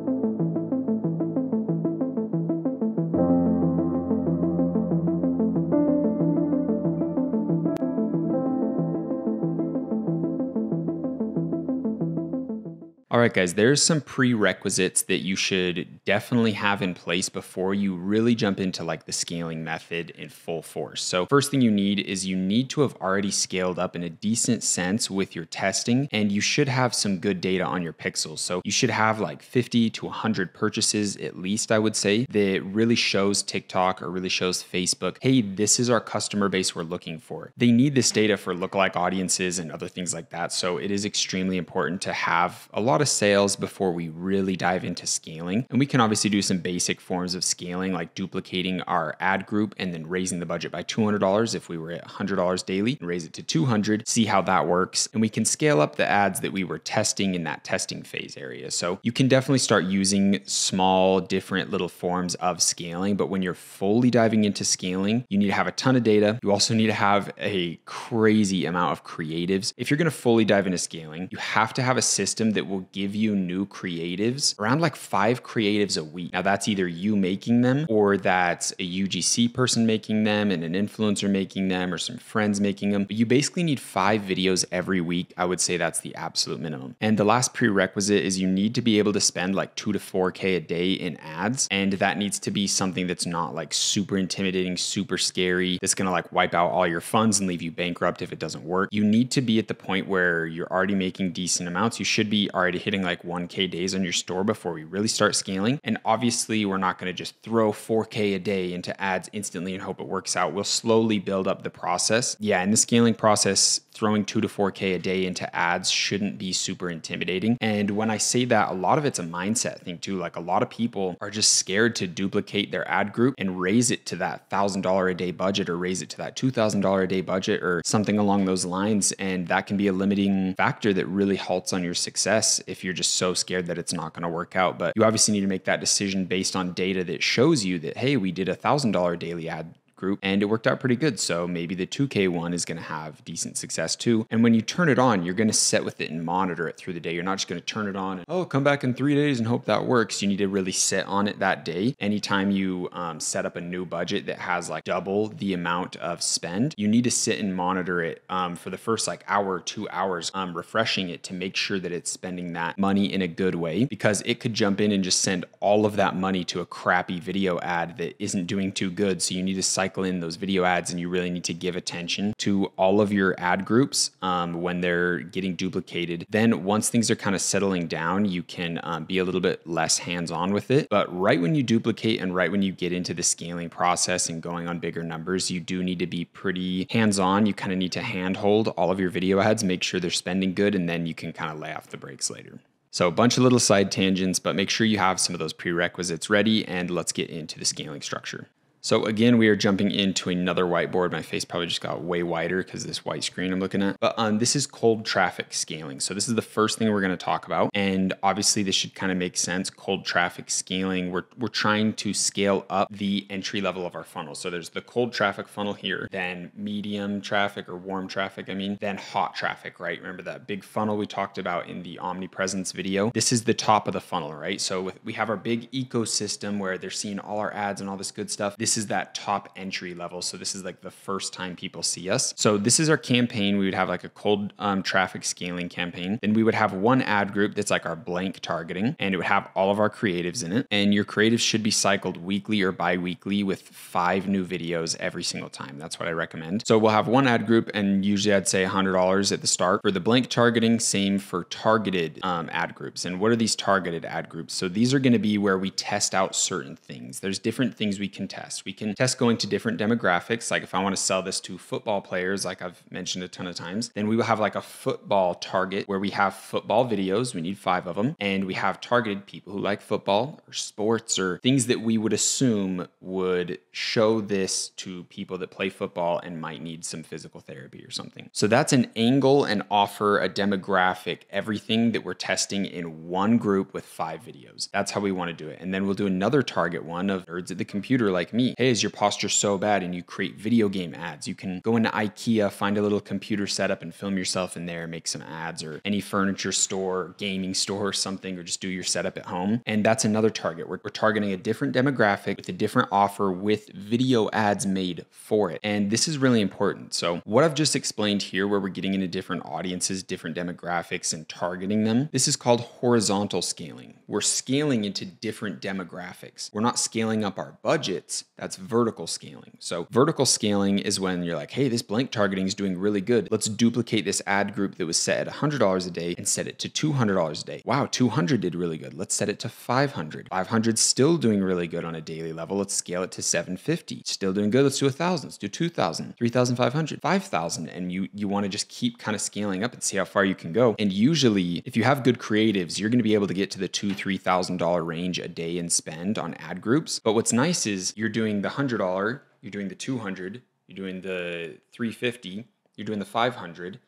All right, guys, there's some prerequisites that you should definitely have in place before you really jump into the scaling method in full force. So first thing you need is you need to have already scaled up in a decent sense with your testing, and you should have some good data on your pixels. So you should have 50 to 100 purchases at least, I would say, that really shows TikTok or really shows Facebook, hey, this is our customer base we're looking for. They need this data for lookalike audiences and other things like that. So it is extremely important to have a lot of sales before we really dive into scaling. And we can obviously do some basic forms of scaling, like duplicating our ad group and then raising the budget by $200 if we were at $100 daily, and raise it to $200, see how that works. And we can scale up the ads that we were testing in that testing phase area. So you can definitely start using small, different little forms of scaling. But when you're fully diving into scaling, you need to have a ton of data. You also need to have a crazy amount of creatives. If you're going to fully dive into scaling, you have to have a system that will give you new creatives, around 5 creatives creatives a week. Now that's either you making them, or that's a UGC person making them and an influencer making them, or some friends making them. But you basically need 5 videos every week. I would say that's the absolute minimum. And the last prerequisite is you need to be able to spend like 2 to 4K a day in ads. And that needs to be something that's not like super intimidating, super scary, that's gonna like wipe out all your funds and leave you bankrupt if it doesn't work. You need to be at the point where you're already making decent amounts. You should be already hitting like 1K days on your store before we really start scaling. And obviously we're not gonna just throw 4K a day into ads instantly and hope it works out. We'll slowly build up the process. Yeah, in the scaling process, throwing 2 to 4K a day into ads shouldn't be super intimidating. And when I say that, a lot of it's a mindset thing too. Like a lot of people are just scared to duplicate their ad group and raise it to that $1,000 a day budget, or raise it to that $2,000 a day budget, or something along those lines. And that can be a limiting factor that really halts on your success if you're just so scared that it's not going to work out. But you obviously need to make that decision based on data that shows you that, hey, we did a $1,000 daily ad group and it worked out pretty good. So maybe the 2K one is going to have decent success too. And when you turn it on, you're going to sit with it and monitor it through the day. You're not just going to turn it on and, oh, come back in 3 days and hope that works. You need to really sit on it that day. Anytime you set up a new budget that has like double the amount of spend, you need to sit and monitor it for the first like hour or 2 hours, refreshing it to make sure that it's spending that money in a good way, because it could jump in and just send all of that money to a crappy video ad that isn't doing too good. So you need to cycle in those video ads, and you really need to give attention to all of your ad groups when they're getting duplicated. Then once things are kind of settling down, you can be a little bit less hands-on with it. But right when you duplicate and right when you get into the scaling process and going on bigger numbers, you do need to be pretty hands-on. You kind of need to handhold all of your video ads, make sure they're spending good, and then you can kind of lay off the brakes later. So a bunch of little side tangents, but make sure you have some of those prerequisites ready, and let's get into the scaling structure. So again, we are jumping into another whiteboard. My face probably just got way wider because of this white screen I'm looking at. But this is cold traffic scaling. So this is the first thing we're going to talk about. And obviously this should kind of make sense. Cold traffic scaling, we're trying to scale up the entry level of our funnel. So there's the cold traffic funnel here, then medium traffic or warm traffic, then hot traffic, right? Remember that big funnel we talked about in the Omni-Presence video? This is the top of the funnel, right? So we have our big ecosystem where they're seeing all our ads and all this good stuff. This is that top entry level. So this is like the first time people see us. So this is our campaign. We would have like a cold traffic scaling campaign. Then we would have one ad group that's like our blank targeting, and it would have all of our creatives in it. And your creatives should be cycled weekly or bi-weekly with 5 new videos every single time. That's what I recommend. So we'll have one ad group, and usually I'd say $100 at the start. For the blank targeting, same for targeted ad groups. And what are these targeted ad groups? So these are going to be where we test out certain things. There's different things we can test. We can test going to different demographics. Like if I want to sell this to football players, like I've mentioned a ton of times, then we will have like a football target where we have football videos. We need 5 of them. And we have targeted people who like football or sports or things that we would assume would show this to people that play football and might need some physical therapy or something. So that's an angle and offer, a demographic, everything that we're testing in one group with 5 videos. That's how we want to do it. And then we'll do another target one of nerds at the computer like me. Hey, is your posture so bad and you create video game ads? You can go into IKEA, find a little computer setup and film yourself in there, make some ads, or any furniture store, gaming store or something, or just do your setup at home. And that's another target. We're targeting a different demographic with a different offer with video ads made for it. And this is really important. So what I've just explained here, where we're getting into different audiences, different demographics and targeting them, this is called horizontal scaling. We're scaling into different demographics. We're not scaling up our budgets. That's vertical scaling. So vertical scaling is when you're like, hey, this blank targeting is doing really good. Let's duplicate this ad group that was set at $100 a day and set it to $200 a day. Wow, 200 did really good. Let's set it to 500. 500 still doing really good on a daily level. Let's scale it to 750. Still doing good. Let's do 1,000. Let's do 2,000, 3,500, 5,000. And you want to just keep kind of scaling up and see how far you can go. And usually if you have good creatives, you're going to be able to get to the $2,000, $3,000 range a day in spend on ad groups. But what's nice is you're doing the $100, you're doing the 200, you're doing the 350, you're doing the 500,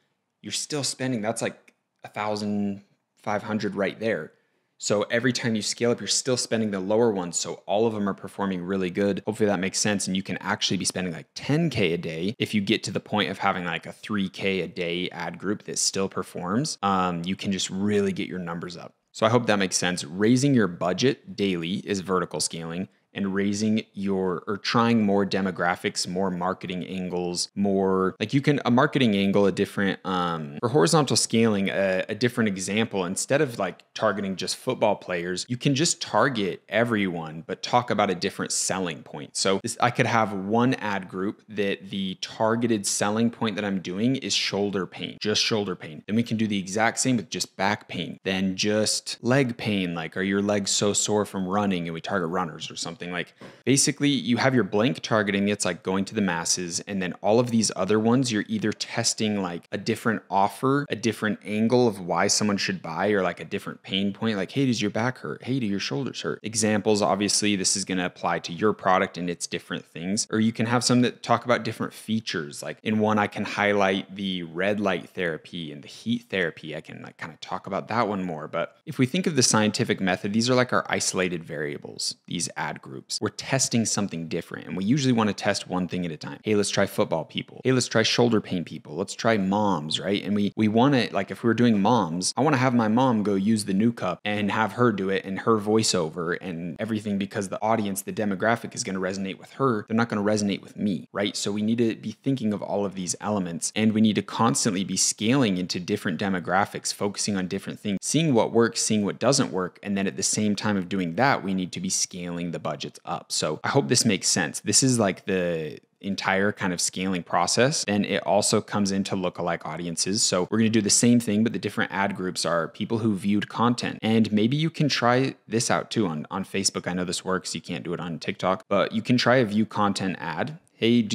you're still spending, that's like 1,500 right there. So every time you scale up, you're still spending the lower ones. So all of them are performing really good. Hopefully that makes sense. And you can actually be spending like 10K a day. If you get to the point of having like a 3K a day ad group that still performs, you can just really get your numbers up. So I hope that makes sense. Raising your budget daily is vertical scaling, and raising your, or trying more demographics, more marketing angles, more like you can, a marketing angle, a different, for horizontal scaling, a different example, instead of like targeting just football players, you can just target everyone, but talk about a different selling point. So I could have one ad group that the targeted selling point that I'm doing is shoulder pain, just shoulder pain. Then we can do the exact same with just back pain, then just leg pain. Like, are your legs so sore from running? And we target runners or something. Like, basically you have your blank targeting, it's like going to the masses, and then all of these other ones you're either testing like a different offer, a different angle of why someone should buy, or like a different pain point, like, hey, does your back hurt? Hey, do your shoulders hurt? Examples, obviously this is going to apply to your product and its different things. Or you can have some that talk about different features. Like in one I can highlight the red light therapy and the heat therapy. I can like kind of talk about that one more. But if we think of the scientific method, these are like our isolated variables, these ad groups. We're testing something different, and we usually want to test one thing at a time. Hey, let's try football people. Hey, let's try shoulder pain people. Let's try moms, right? And we want to, like, if we're doing moms, I want to have my mom go use the new cup and have her do it and her voiceover and everything, because the audience, the demographic is going to resonate with her. They're not going to resonate with me, right? So we need to be thinking of all of these elements, and we need to constantly be scaling into different demographics, focusing on different things, seeing what works, seeing what doesn't work. And then at the same time of doing that, we need to be scaling the budgets up. So I hope this makes sense. This is like the entire kind of scaling process. And it also comes into lookalike audiences. So we're going to do the same thing, but the different ad groups are people who viewed content. And maybe you can try this out too on Facebook. I know this works. You can't do it on TikTok, but you can try a view content ad. Hey,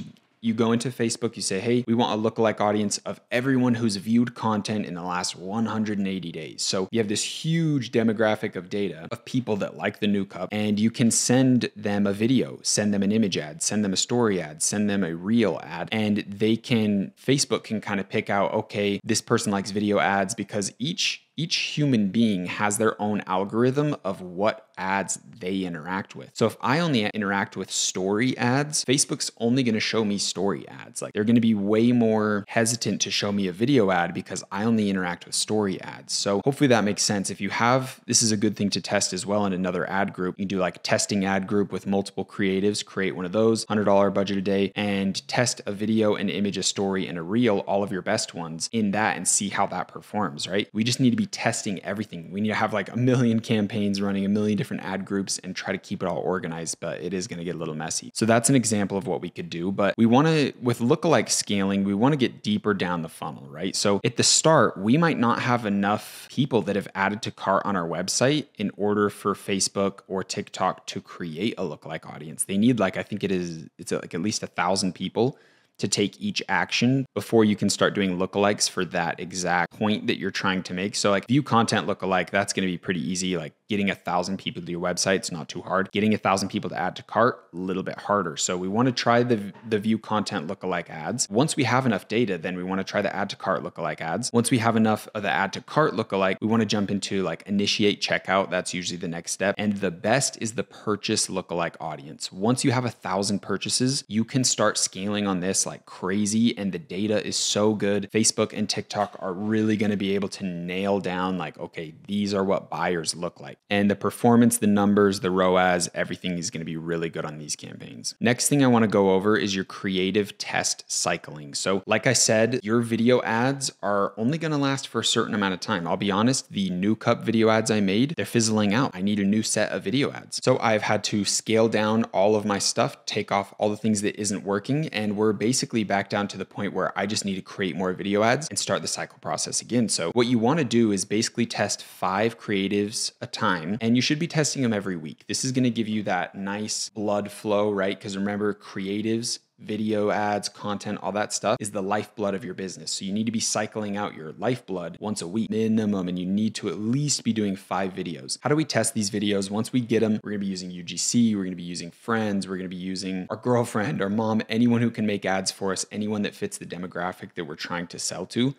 you go into Facebook, you say, hey, we want a lookalike audience of everyone who's viewed content in the last 180 days. So you have this huge demographic of data of people that like the new cup, and you can send them a video, send them an image ad, send them a story ad, send them a reel ad, and Facebook can kind of pick out, okay, this person likes video ads, because each human being has their own algorithm of what ads they interact with. So if I only interact with story ads, Facebook's only going to show me story ads. Like, they're going to be way more hesitant to show me a video ad because I only interact with story ads. So hopefully that makes sense. If you have, this is a good thing to test as well in another ad group. You can do like a testing ad group with multiple creatives, create one of those, $100 budget a day, and test a video, an image, a story, and a reel, all of your best ones in that, and see how that performs, right? We just need to be testing everything. We need to have like a million campaigns running, a million different ad groups, and try to keep it all organized, but it is going to get a little messy. So that's an example of what we could do. But we want to, with lookalike scaling, we want to get deeper down the funnel, right? So at the start, we might not have enough people that have added to cart on our website in order for Facebook or TikTok to create a lookalike audience. They need like, I think it's like at least 1,000 people to take each action before you can start doing lookalikes for that exact point that you're trying to make. So like view content lookalike, that's going to be pretty easy. Like getting 1,000 people to your website, it's not too hard. Getting 1,000 people to add to cart, a little bit harder. So we want to try the view content lookalike ads. Once we have enough data, then we want to try the add to cart lookalike ads. Once we have enough of the add to cart lookalike, we want to jump into like initiate checkout. That's usually the next step. And the best is the purchase lookalike audience. Once you have 1,000 purchases, you can start scaling on this like crazy, and the data is so good. Facebook and TikTok are really going to be able to nail down like, okay, these are what buyers look like. And the performance, the numbers, the ROAS, everything is going to be really good on these campaigns. Next thing I want to go over is your creative test cycling. So like I said, your video ads are only going to last for a certain amount of time. I'll be honest, the new cup video ads I made, they're fizzling out. I need a new set of video ads. So I've had to scale down all of my stuff, take off all the things that isn't working, and we're basically back down to the point where I just need to create more video ads and start the cycle process again. So what you want to do is basically test 5 creatives a time, and you should be testing them every week. This is going to give you that nice blood flow, right? Because remember, creatives, video ads, content, all that stuff is the lifeblood of your business. So you need to be cycling out your lifeblood once a week minimum, and you need to at least be doing 5 videos. How do we test these videos? Once we get them, we're going to be using UGC, we're going to be using friends, we're going to be using our girlfriend, our mom, anyone who can make ads for us, anyone that fits the demographic that we're trying to sell to.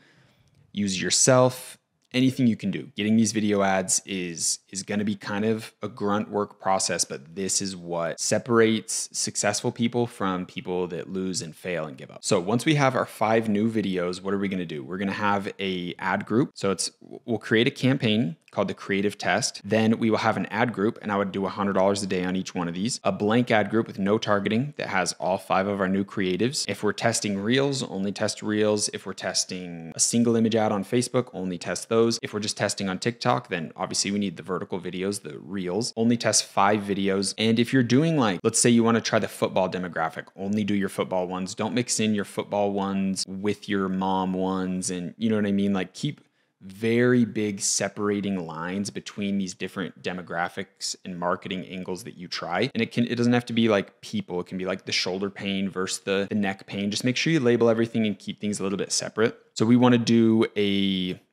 Use yourself. Anything you can do. Getting these video ads is going to be kind of a grunt work process, but this is what separates successful people from people that lose and fail and give up. So once we have our 5 new videos, what are we going to do? We're going to have a ad group. So we'll create a campaign. called the creative test. Then we will have an ad group, and I would do $100 a day on each one of these. A blank ad group with no targeting that has all 5 of our new creatives. If we're testing reels, only test reels. If we're testing a single image ad on Facebook, only test those. If we're just testing on TikTok, then obviously we need the vertical videos, the reels. Only test 5 videos. And if you're doing like, let's say you want to try the football demographic, only do your football ones. Don't mix in your football ones with your mom ones. And you know what I mean? Like keep very big separating lines between these different demographics and marketing angles that you try. And it doesn't have to be like people. It can be like the shoulder pain versus the neck pain. Just make sure you label everything and keep things a little bit separate. So we want to do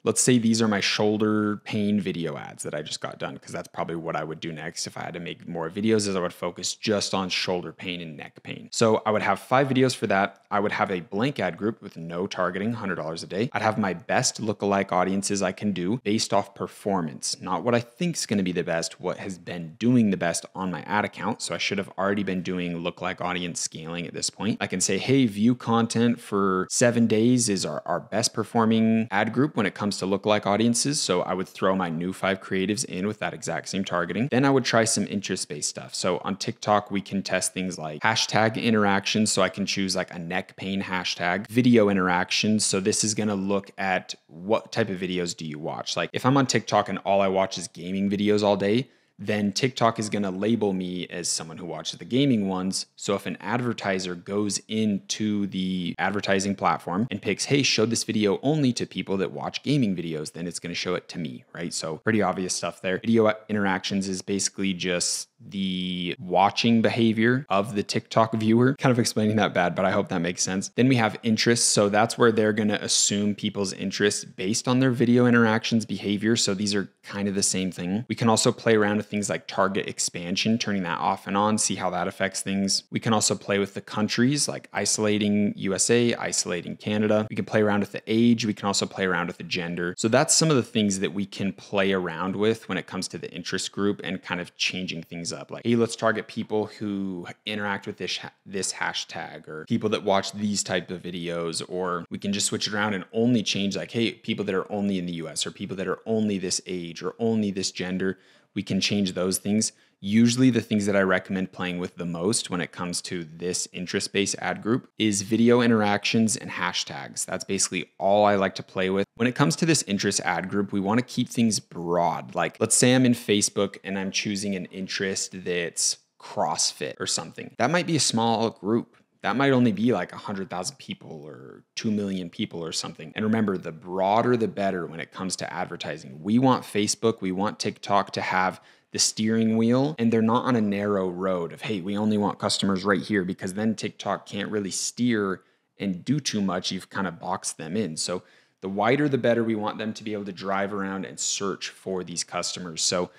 let's say these are my shoulder pain video ads that I just got done, because that's probably what I would do next if I had to make more videos, is I would focus just on shoulder pain and neck pain. So I would have 5 videos for that. I would have a blank ad group with no targeting, $100 a day. I'd have my best lookalike audiences I can do based off performance, not what I think is going to be the best, what has been doing the best on my ad account. So I should have already been doing lookalike audience scaling at this point. I can say, hey, view content for 7 days is our best performing ad group when it comes to lookalike audiences. So I would throw my new 5 creatives in with that exact same targeting. Then I would try some interest-based stuff. So on TikTok, we can test things like hashtag interactions. So I can choose like a neck pain hashtag, video interactions. So this is going to look at what type of videos do you watch? Like if I'm on TikTok and all I watch is gaming videos all day, then TikTok is going to label me as someone who watches the gaming ones. So if an advertiser goes into the advertising platform and picks, hey, show this video only to people that watch gaming videos, then it's going to show it to me, right? So pretty obvious stuff there. Video interactions is basically just the watching behavior of the TikTok viewer. Kind of explaining that bad, but I hope that makes sense. Then we have interests. So that's where they're going to assume people's interests based on their video interactions behavior. So these are kind of the same thing. We can also play around with things like target expansion, turning that off and on, see how that affects things. We can also play with the countries, like isolating USA, isolating Canada. We can play around with the age. We can also play around with the gender. So that's some of the things that we can play around with when it comes to the interest group and kind of changing things up. Like, hey, let's target people who interact with this hashtag, or people that watch these type of videos. Or we can just switch it around and only change like, hey, people that are only in the US, or people that are only this age, or only this gender. We can change those things. Usually the things that I recommend playing with the most when it comes to this interest-based ad group is video interactions and hashtags. That's basically all I like to play with. When it comes to this interest ad group, we want to keep things broad. Like let's say I'm in Facebook and I'm choosing an interest that's CrossFit or something. That might be a small group. That might only be like 100,000 people or 2 million people or something. And remember, the broader the better when it comes to advertising. We want Facebook, we want TikTok to have the steering wheel, and they're not on a narrow road of, hey, we only want customers right here, because then TikTok can't really steer and do too much. You've kind of boxed them in. So the wider the better. We want them to be able to drive around and search for these customers. So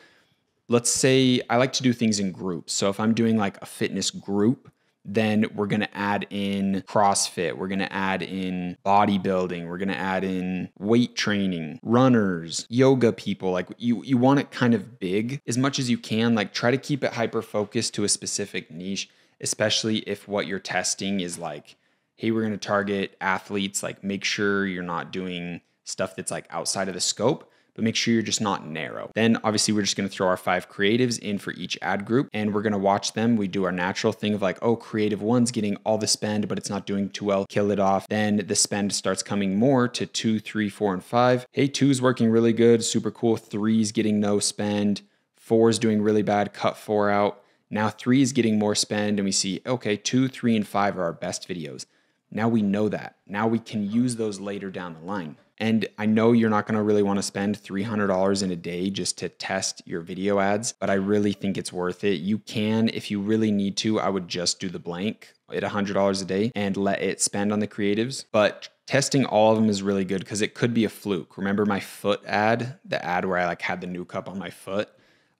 let's say I like to do things in groups. So if I'm doing like a fitness group, then we're going to add in CrossFit. We're going to add in bodybuilding. We're going to add in weight training, runners, yoga people. Like you want it kind of big as much as you can. Like try to keep it hyper focused to a specific niche, especially if what you're testing is like, hey, we're going to target athletes. Like make sure you're not doing stuff that's like outside of the scope, but make sure you're just not narrow. Then obviously we're just going to throw our 5 creatives in for each ad group, and we're going to watch them. We do our natural thing of like, oh, creative 1's getting all the spend, but it's not doing too well. Kill it off. Then the spend starts coming more to 2, 3, 4, and 5. Hey, 2's working really good. Super cool. 3's getting no spend. 4's doing really bad. Cut 4 out. Now 3 is getting more spend, and we see, okay, 2, 3, and 5 are our best videos. Now we know that. Now we can use those later down the line. And I know you're not going to really want to spend $300 in a day just to test your video ads, but I really think it's worth it. You can, if you really need to, I would just do the blank at $100 a day and let it spend on the creatives. But testing all of them is really good because it could be a fluke. Remember my foot ad, the ad where I like had the new cup on my foot?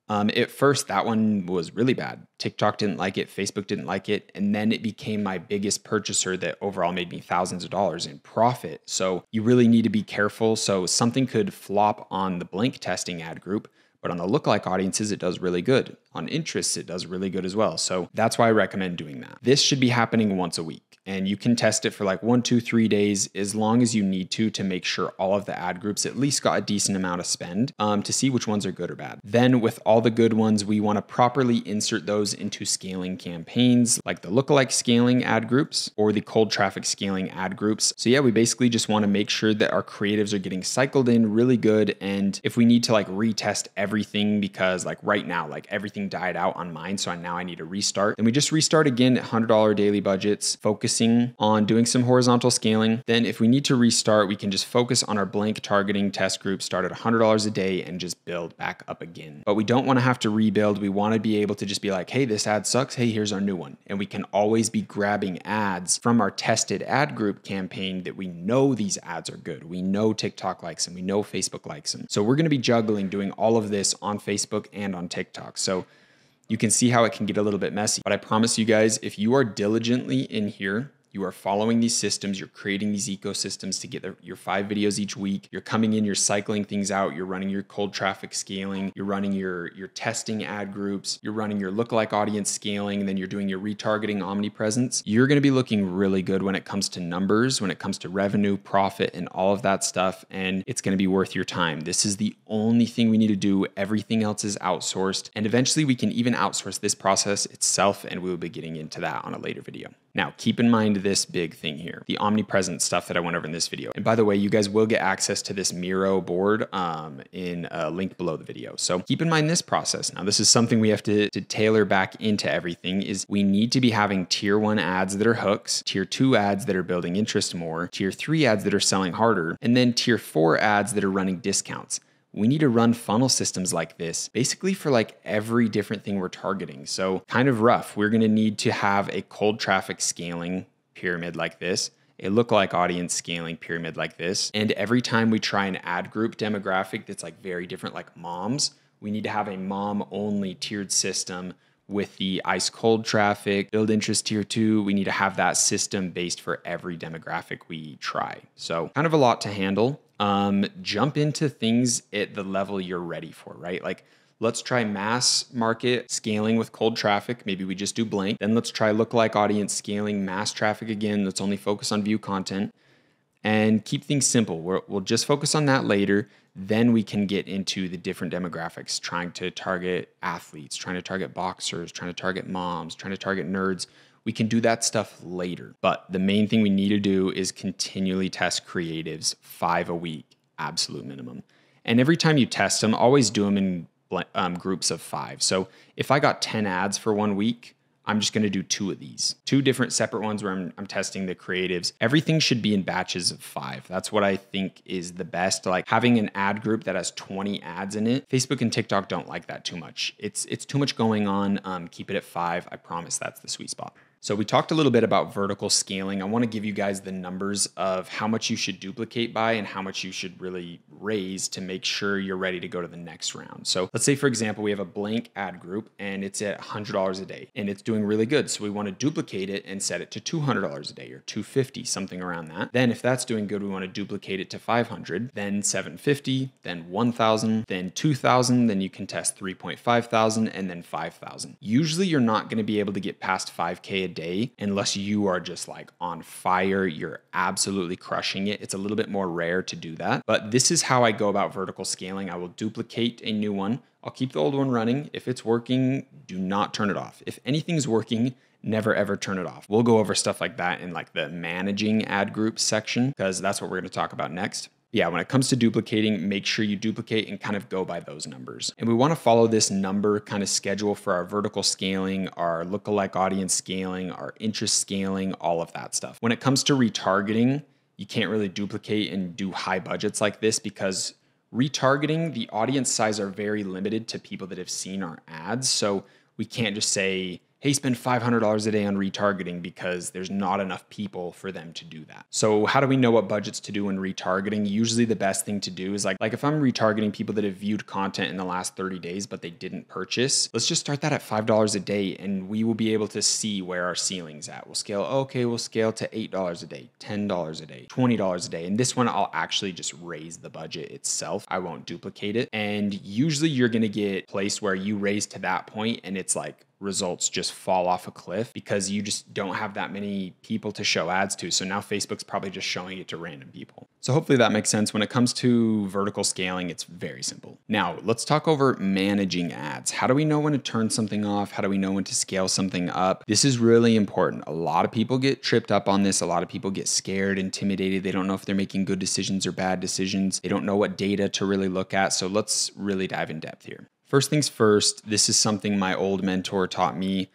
At first, that one was really bad. TikTok didn't like it. Facebook didn't like it. And then it became my biggest purchaser that overall made me thousands of dollars in profit. So you really need to be careful. So something could flop on the blank testing ad group, But on the lookalike audiences, it does really good. On interests, it does really good as well. So that's why I recommend doing that. This should be happening once a week. And you can test it for like 1, 2, 3 days as long as you need to make sure all of the ad groups at least got a decent amount of spend to see which ones are good or bad. Then with all the good ones, we want to properly insert those into scaling campaigns like the lookalike scaling ad groups or the cold traffic scaling ad groups. So yeah, we basically just want to make sure that our creatives are getting cycled in really good. And if we need to like retest everything because like right now, like everything died out on mine, so now I need to restart, then we just restart again at $100 daily budgets, focusing on doing some horizontal scaling. Then if we need to restart, we can just focus on our blank targeting test group, start at $100 a day and just build back up again. But we don't want to have to rebuild. We want to be able to just be like, hey, this ad sucks. Hey, here's our new one. And we can always be grabbing ads from our tested ad group campaign that we know these ads are good. We know TikTok likes them. We know Facebook likes them. So we're going to be juggling doing all of this on Facebook and on TikTok. So you can see how it can get a little bit messy. But I promise you guys, if you are diligently in here, you are following these systems, you're creating these ecosystems to get your 5 videos each week, you're coming in, you're cycling things out, you're running your cold traffic scaling, you're running your testing ad groups, you're running your lookalike audience scaling, and then you're doing your retargeting omnipresence, you're going to be looking really good when it comes to numbers, when it comes to revenue, profit, and all of that stuff, and it's going to be worth your time. This is the only thing we need to do. Everything else is outsourced, and eventually we can even outsource this process itself, and we will be getting into that on a later video. Now, keep in mind this big thing here, the Omni-Presence stuff that I went over in this video. And by the way, you guys will get access to this Miro board in a link below the video. So keep in mind this process. Now, this is something we have to tailor back into everything is we need to be having tier 1 ads that are hooks, tier 2 ads that are building interest more, tier 3 ads that are selling harder, and then tier 4 ads that are running discounts. We need to run funnel systems like this basically for like every different thing we're targeting. So kind of rough. We're going to need to have a cold traffic scaling pyramid like this, a lookalike audience scaling pyramid like this. And every time we try an ad group demographic that's like very different, like moms, we need to have a mom only tiered system with the ice cold traffic, build interest tier 2. We need to have that system based for every demographic we try. So kind of a lot to handle. Jump into things at the level you're ready for, right? Like let's try mass market scaling with cold traffic. Maybe we just do blank. Then let's try lookalike audience scaling, mass traffic again. Let's only focus on view content and keep things simple. We'll just focus on that later. Then we can get into the different demographics, trying to target athletes, trying to target boxers, trying to target moms, trying to target nerds. We can do that stuff later. But the main thing we need to do is continually test creatives 5 a week, absolute minimum. And every time you test them, always do them in groups of 5. So if I got 10 ads for 1 week, I'm just going to do 2 of these, 2 different separate ones where I'm testing the creatives. Everything should be in batches of 5. That's what I think is the best. Like having an ad group that has 20 ads in it. Facebook and TikTok don't like that too much. It's too much going on. Keep it at 5. I promise that's the sweet spot. So we talked a little bit about vertical scaling. I want to give you guys the numbers of how much you should duplicate by and how much you should really raise to make sure you're ready to go to the next round. So let's say, for example, we have a blank ad group and it's at $100 a day and it's doing really good. So we want to duplicate it and set it to $200 a day or $250, something around that. Then if that's doing good, we want to duplicate it to $500, then $750, then $1,000, then $2,000, then you can test $3,500 and then $5,000. Usually you're not going to be able to get past $5K a day unless you are just like on fire, you're absolutely crushing it. It's a little bit more rare to do that, but this is how I go about vertical scaling. I will duplicate a new one. I'll keep the old one running. If it's working, do not turn it off. If anything's working, never ever turn it off. We'll go over stuff like that in like the managing ad groups section because that's what we're going to talk about next. Yeah, when it comes to duplicating, make sure you duplicate and kind of go by those numbers. And we want to follow this number kind of schedule for our vertical scaling, our lookalike audience scaling, our interest scaling, all of that stuff. When it comes to retargeting, you can't really duplicate and do high budgets like this because retargeting, the audience size are very limited to people that have seen our ads. So we can't just say, hey, hey, spend $500 a day on retargeting because there's not enough people for them to do that. So how do we know what budgets to do in retargeting? Usually the best thing to do is like if I'm retargeting people that have viewed content in the last 30 days, but they didn't purchase, let's just start that at $5 a day and we will be able to see where our ceiling's at. We'll scale, okay, we'll scale to $8 a day, $10 a day, $20 a day. And this one, I'll actually just raise the budget itself. I won't duplicate it. And usually you're going to get placed where you raise to that point and it's like results just fall off a cliff because you just don't have that many people to show ads to. So now Facebook's probably just showing it to random people. So hopefully that makes sense. When it comes to vertical scaling, it's very simple. Now let's talk over managing ads. How do we know when to turn something off? How do we know when to scale something up? This is really important. A lot of people get tripped up on this. A lot of people get scared, intimidated. They don't know if they're making good decisions or bad decisions. They don't know what data to really look at. So let's really dive in depth here. First things first, this is something my old mentor taught me.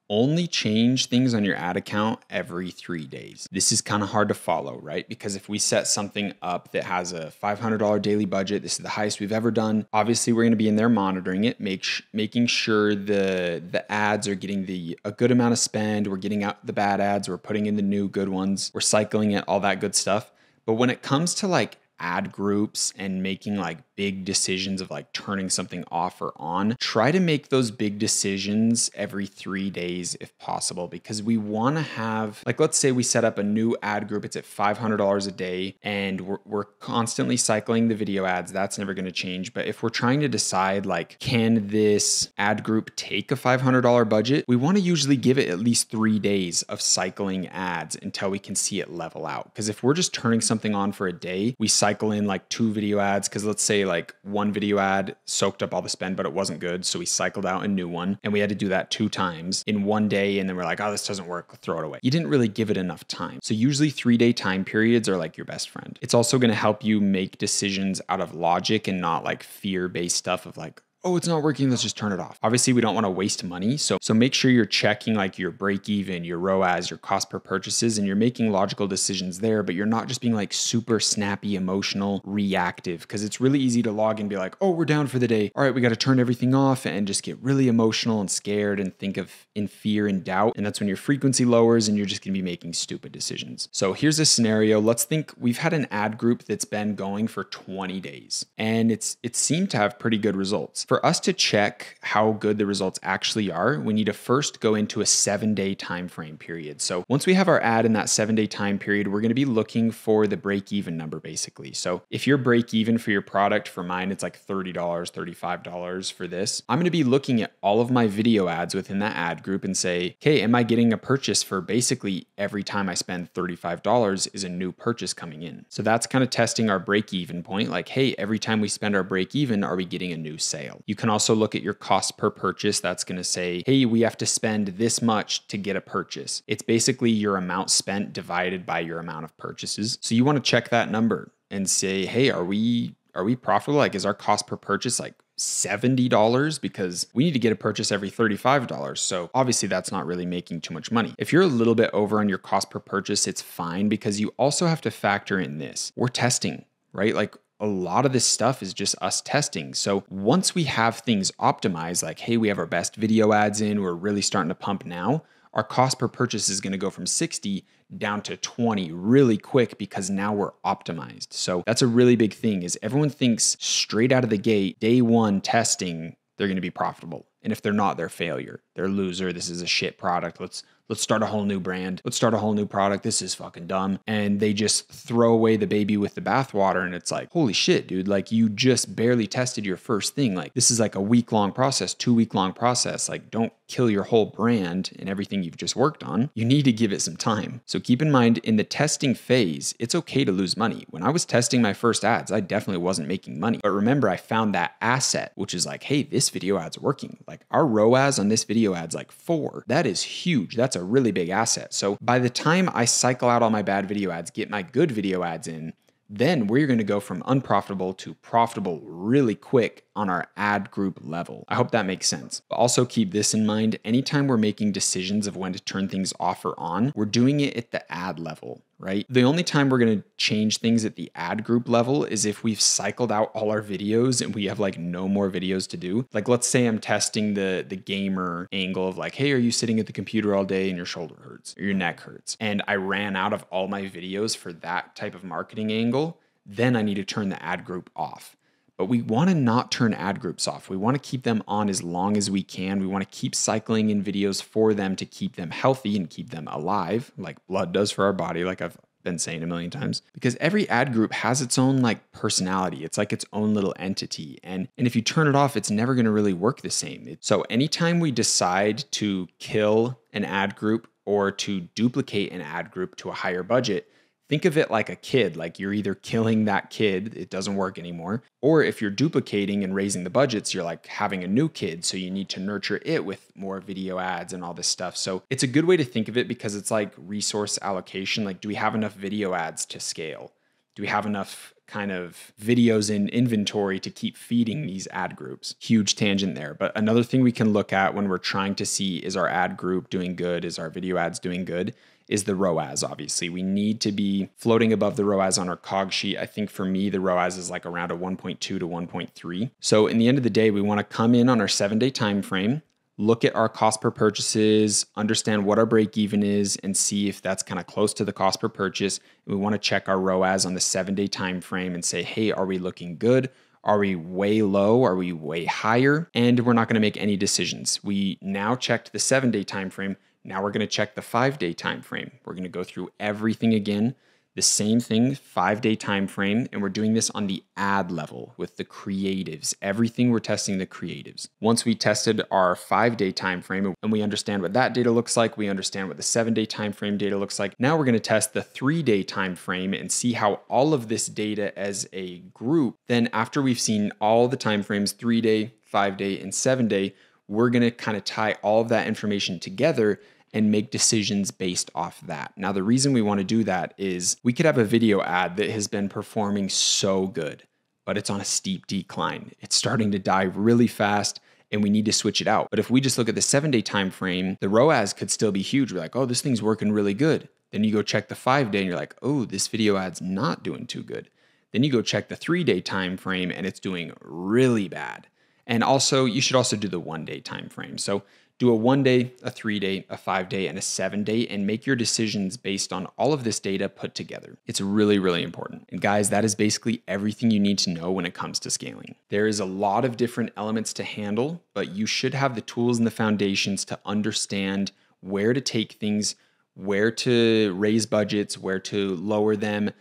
Only change things on your ad account every 3 days. This is kind of hard to follow, right? Because if we set something up that has a $500 daily budget, this is the highest we've ever done. Obviously, we're going to be in there monitoring it, making sure the ads are getting a good amount of spend. We're getting out the bad ads. We're putting in the new good ones. We're cycling it, all that good stuff. But when it comes to like ad groups and making like big decisions of like turning something off or on, try to make those big decisions every 3 days if possible, because we want to have, like, let's say we set up a new ad group, it's at $500 a day and we're constantly cycling the video ads. That's never going to change. But if we're trying to decide like, can this ad group take a $500 budget? We want to usually give it at least 3 days of cycling ads until we can see it level out. Because if we're just turning something on for a day, we cycle in like 2 video ads, because let's say like one video ad soaked up all the spend, but it wasn't good. So we cycled out a new one and we had to do that 2 times in one day. And then we're like, oh, this doesn't work, throw it away. You didn't really give it enough time. So usually 3-day time periods are like your best friend. It's also going to help you make decisions out of logic and not like fear-based stuff of like, oh, it's not working, let's just turn it off. Obviously, we don't want to waste money. So make sure you're checking like your break even, your ROAS, your cost per purchases, and you're making logical decisions there, but you're not just being like super snappy, emotional, reactive, because it's really easy to log in and be like, oh, we're down for the day. All right, we got to turn everything off and just get really emotional and scared and think of in fear and doubt. And that's when your frequency lowers and you're just going to be making stupid decisions. So here's a scenario. Let's think we've had an ad group that's been going for 20 days and it seemed to have pretty good results. For us to check how good the results actually are, we need to first go into a 7-day time frame period. So once we have our ad in that 7-day time period, we're going to be looking for the break-even number basically. So if your break-even for your product, for mine, it's like $30, $35 for this. I'm going to be looking at all of my video ads within that ad group and say, okay, am I getting a purchase for basically every time I spend $35 is a new purchase coming in? So that's kind of testing our break-even point. Like, hey, every time we spend our break-even, are we getting a new sale? You can also look at your cost per purchase. That's going to say, hey, we have to spend this much to get a purchase. It's basically your amount spent divided by your amount of purchases. So you want to check that number and say, hey, are we profitable? Like, is our cost per purchase like $70? Because we need to get a purchase every $35. So obviously that's not really making too much money. If you're a little bit over on your cost per purchase, it's fine, because you also have to factor in this. We're testing, right? Like, a lot of this stuff is just us testing. So once we have things optimized, like, hey, we have our best video ads in, we're really starting to pump now, our cost per purchase is going to go from 60 down to 20 really quick, because now we're optimized. So that's a really big thing, is everyone thinks straight out of the gate, day one testing, they're going to be profitable. And if they're not, they're failure. They're a loser. This is a shit product. Let's start a whole new brand. Let's start a whole new product. This is fucking dumb. And they just throw away the baby with the bathwater. And it's like, holy shit, dude. Like, you just barely tested your first thing. Like, this is like a week-long process, 2-week-long process. Like, don't kill your whole brand and everything you've just worked on. You need to give it some time. So keep in mind, in the testing phase, it's okay to lose money. When I was testing my first ads, I definitely wasn't making money. But remember, I found that asset, which is like, hey, this video ad's working. Like, our ROAS on this video ad's like 4. That is huge. That's a really big asset. So by the time I cycle out all my bad video ads, get my good video ads in, then we're going to go from unprofitable to profitable really quick on our ad group level. I hope that makes sense. But also keep this in mind. Anytime we're making decisions of when to turn things off or on, we're doing it at the ad level, right? The only time we're going to change things at the ad group level is if we've cycled out all our videos and we have like no more videos to do. Like, let's say I'm testing the gamer angle of like, hey, are you sitting at the computer all day and your shoulder hurts or your neck hurts? And I ran out of all my videos for that type of marketing angle. Then I need to turn the ad group off. But we want to not turn ad groups off. We want to keep them on as long as we can. We want to keep cycling in videos for them to keep them healthy and keep them alive, like blood does for our body, like I've been saying a million times. Because every ad group has its own like personality. It's like its own little entity. And if you turn it off, it's never going to really work the same. So anytime we decide to kill an ad group or to duplicate an ad group to a higher budget, think of it like a kid, like you're either killing that kid, it doesn't work anymore, or if you're duplicating and raising the budgets, you're like having a new kid, so you need to nurture it with more video ads and all this stuff. So it's a good way to think of it because it's like resource allocation. Like, do we have enough video ads to scale? Do we have enough kind of videos in inventory to keep feeding these ad groups? Huge tangent there. But another thing we can look at when we're trying to see, is our ad group doing good? Is our video ads doing good? Is the ROAS. Obviously, we need to be floating above the ROAS on our cog sheet. I think for me, the ROAS is like around a 1.2 to 1.3. So in the end of the day, we want to come in on our 7-day time frame, look at our cost per purchases, understand what our break even is, and see if that's kind of close to the cost per purchase. And we want to check our ROAS on the 7-day time frame and say, hey, are we looking good? Are we way low? Are we way higher? And we're not going to make any decisions. We now checked the 7-day time frame. Now we're going to check the 5-day time frame. We're going to go through everything again, the same thing, 5-day time frame, and we're doing this on the ad level with the creatives. Everything we're testing the creatives. Once we tested our 5-day time frame and we understand what that data looks like, we understand what the 7-day time frame data looks like. Now we're going to test the 3-day time frame and see how all of this data as a group. Then after we've seen all the time frames, 3-day, 5-day, and 7-day, we're going to kind of tie all of that information together and make decisions based off that. Now, the reason we want to do that is we could have a video ad that has been performing so good, but it's on a steep decline. It's starting to die really fast and we need to switch it out. But if we just look at the 7-day time frame, the ROAS could still be huge. We're like, oh, this thing's working really good. Then you go check the 5-day and you're like, oh, this video ad's not doing too good. Then you go check the 3-day time frame and it's doing really bad. And also, you should also do the 1-day time frame. So do a 1-day, a 3-day, a 5-day, and a 7-day, and make your decisions based on all of this data put together. It's really, really important. And guys, that is basically everything you need to know when it comes to scaling. There is a lot of different elements to handle, but you should have the tools and the foundations to understand where to take things, where to raise budgets, where to lower them,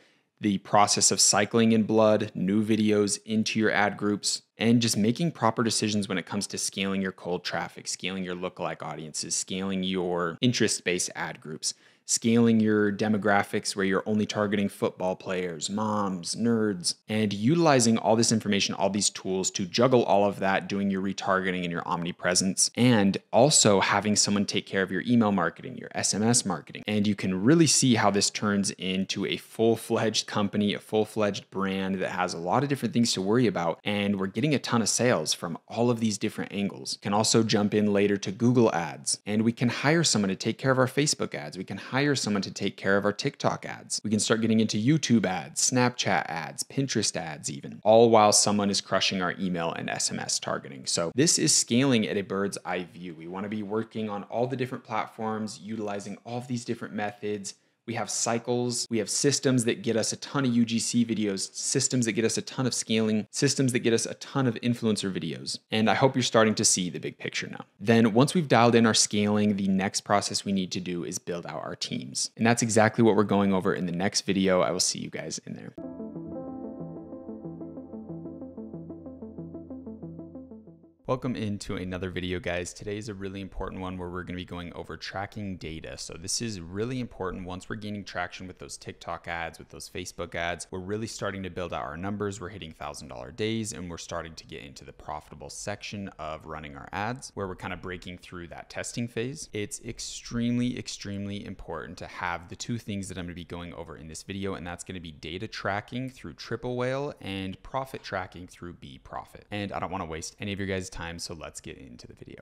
the process of cycling in blood, new videos into your ad groups, and just making proper decisions when it comes to scaling your cold traffic, scaling your lookalike audiences, scaling your interest-based ad groups, scaling your demographics where you're only targeting football players, moms, nerds, and utilizing all this information, all these tools to juggle all of that, doing your retargeting and your omnipresence, and also having someone take care of your email marketing, your SMS marketing. And you can really see how this turns into a full-fledged company, a full-fledged brand that has a lot of different things to worry about. And we're getting a ton of sales from all of these different angles. We can also jump in later to Google ads, and we can hire someone to take care of our Facebook ads. We can hire someone to take care of our TikTok ads. We can start getting into YouTube ads, Snapchat ads, Pinterest ads even, all while someone is crushing our email and SMS targeting. So this is scaling at a bird's eye view. We want to be working on all the different platforms, utilizing all of these different methods. We have cycles, we have systems that get us a ton of UGC videos, systems that get us a ton of scaling, systems that get us a ton of influencer videos. And I hope you're starting to see the big picture now. Then once we've dialed in our scaling, the next process we need to do is build out our teams. And that's exactly what we're going over in the next video. I will see you guys in there. Welcome into another video, guys. Today is a really important one where we're going to be going over tracking data. So this is really important. Once we're gaining traction with those TikTok ads, with those Facebook ads, we're really starting to build out our numbers. We're hitting $1,000 days and we're starting to get into the profitable section of running our ads, where we're kind of breaking through that testing phase. It's extremely important to have the two things that I'm going to be going over in this video, and that's going to be data tracking through Triple Whale and profit tracking through beprofit. And I don't want to waste any of your guys' time, so let's get into the video.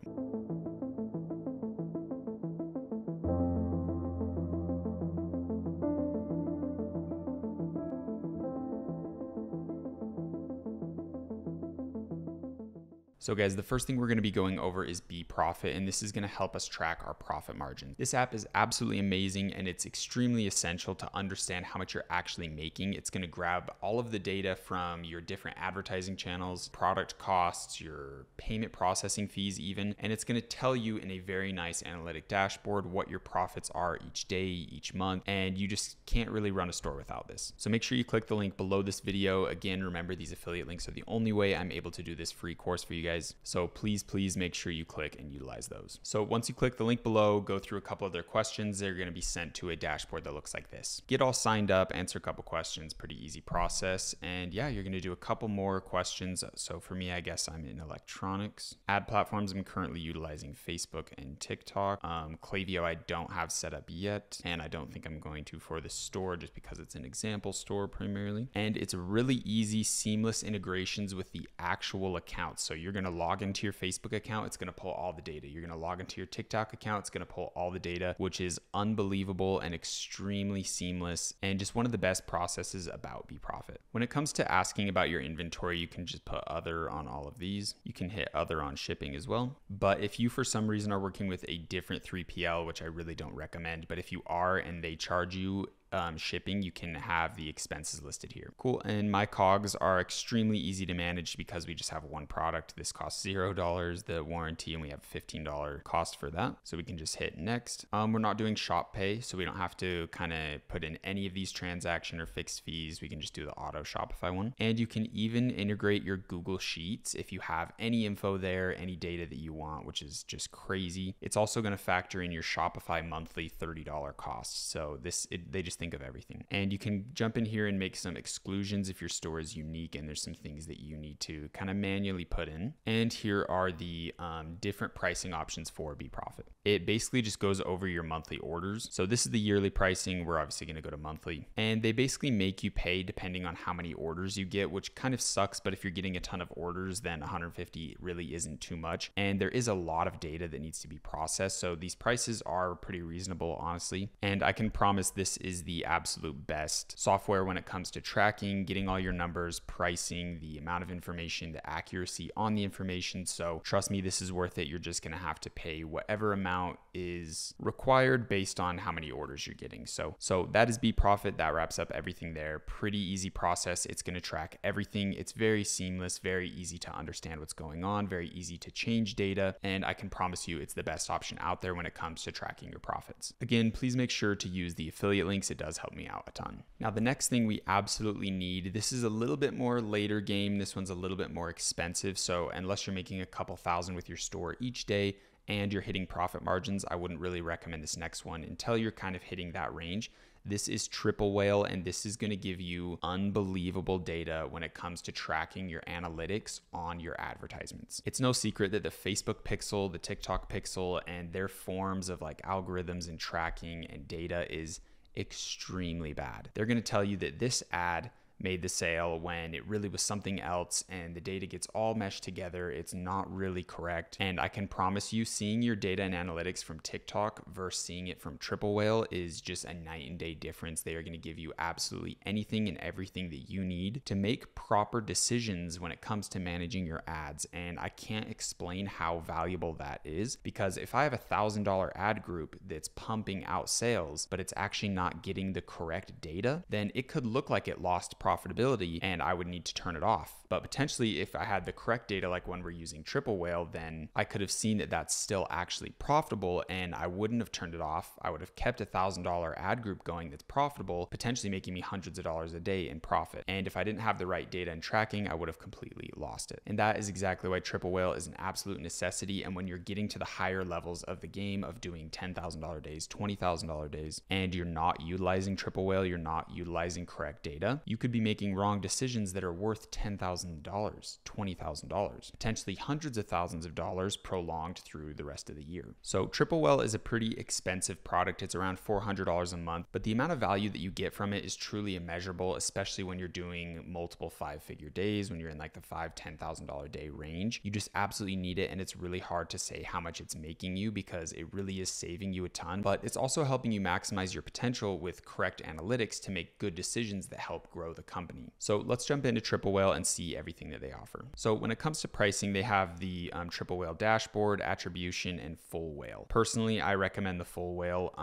So guys, the first thing we're going to be going over is beprofit, and this is going to help us track our profit margin. This app is absolutely amazing, and it's extremely essential to understand how much you're actually making. It's going to grab all of the data from your different advertising channels, product costs, your payment processing fees even, and it's going to tell you in a very nice analytic dashboard what your profits are each day, each month, and you just can't really run a store without this. So make sure you click the link below this video. Again, remember, these affiliate links are the only way I'm able to do this free course for you guys. So please make sure you click and utilize those. So once you click the link below, go through a couple of their questions. They're going to be sent to a dashboard that looks like this. Get all signed up, answer a couple questions, pretty easy process. And yeah, you're going to do a couple more questions. So for me, I guess I'm in electronics. Ad platforms, I'm currently utilizing Facebook and TikTok. Klaviyo, I don't have set up yet, and I don't think I'm going to for the store just because it's an example store primarily. And it's really easy, seamless integrations with the actual account. So you're going to log into your Facebook account, it's going to pull all the data. You're going to log into your TikTok account, it's going to pull all the data, which is unbelievable and extremely seamless, and just one of the best processes about beprofit. When it comes to asking about your inventory, you can just put other on all of these. You can hit other on shipping as well. But if you for some reason are working with a different 3PL, which I really don't recommend, but if you are and they charge you shipping, you can have the expenses listed here. Cool. And my COGS are extremely easy to manage because we just have one product. This costs $0, the warranty, and we have $15 cost for that. So we can just hit next. We're not doing shop pay, so we don't have to kind of put in any of these transaction or fixed fees. We can just do the auto Shopify one. And you can even integrate your Google Sheets if you have any info there, any data that you want, which is just crazy. It's also going to factor in your Shopify monthly $30 cost. So they just think of everything. And you can jump in here and make some exclusions if your store is unique and there's some things that you need to kind of manually put in. And here are the different pricing options for beprofit. It basically just goes over your monthly orders. So this is the yearly pricing. We're obviously going to go to monthly, and they basically make you pay depending on how many orders you get, which kind of sucks. But if you're getting a ton of orders, then 150 really isn't too much. And there is a lot of data that needs to be processed. So these prices are pretty reasonable, honestly. And I can promise this is the absolute best software when it comes to tracking, getting all your numbers, pricing, the amount of information, the accuracy on the information. So trust me, this is worth it. You're just going to have to pay whatever amount is required based on how many orders you're getting. So that is beprofit. That wraps up everything there. Pretty easy process. It's going to track everything. It's very seamless, very easy to understand what's going on, very easy to change data. And I can promise you it's the best option out there when it comes to tracking your profits. Again, please make sure to use the affiliate links. It does help me out a ton. Now, the next thing we absolutely need, this is a little bit more later game. This one's a little bit more expensive. So unless you're making a couple thousand with your store each day and you're hitting profit margins, I wouldn't really recommend this next one until you're kind of hitting that range. This is Triple Whale, and this is going to give you unbelievable data when it comes to tracking your analytics on your advertisements. It's no secret that the Facebook pixel, the TikTok pixel, and their forms of like algorithms and tracking and data is extremely bad. They're going to tell you that this ad made the sale when it really was something else, and the data gets all meshed together. It's not really correct. And I can promise you, seeing your data and analytics from TikTok versus seeing it from Triple Whale is just a night and day difference. They are going to give you absolutely anything and everything that you need to make proper decisions when it comes to managing your ads. And I can't explain how valuable that is, because if I have a $1,000 ad group that's pumping out sales, but it's actually not getting the correct data, then it could look like it lost profit profitability and I would need to turn it off. But potentially if I had the correct data, like when we're using Triple Whale, then I could have seen that that's still actually profitable and I wouldn't have turned it off. I would have kept a $1,000 ad group going that's profitable, potentially making me hundreds of dollars a day in profit. And if I didn't have the right data and tracking, I would have completely lost it. And that is exactly why Triple Whale is an absolute necessity. And when you're getting to the higher levels of the game of doing $10,000 days, $20,000 days, and you're not utilizing Triple Whale, you're not utilizing correct data, you could be making wrong decisions that are worth $10,000, $20,000, potentially hundreds of thousands of dollars prolonged through the rest of the year. So Triple Whale is a pretty expensive product. It's around $400 a month, but the amount of value that you get from it is truly immeasurable, especially when you're doing multiple 5-figure days, when you're in like the $5,000, $10,000 day range. You just absolutely need it, and it's really hard to say how much it's making you because it really is saving you a ton, but it's also helping you maximize your potential with correct analytics to make good decisions that help grow the company. So let's jump into Triple Whale and see everything that they offer. So when it comes to pricing, they have the Triple Whale dashboard, attribution, and full whale. Personally, I recommend the full whale.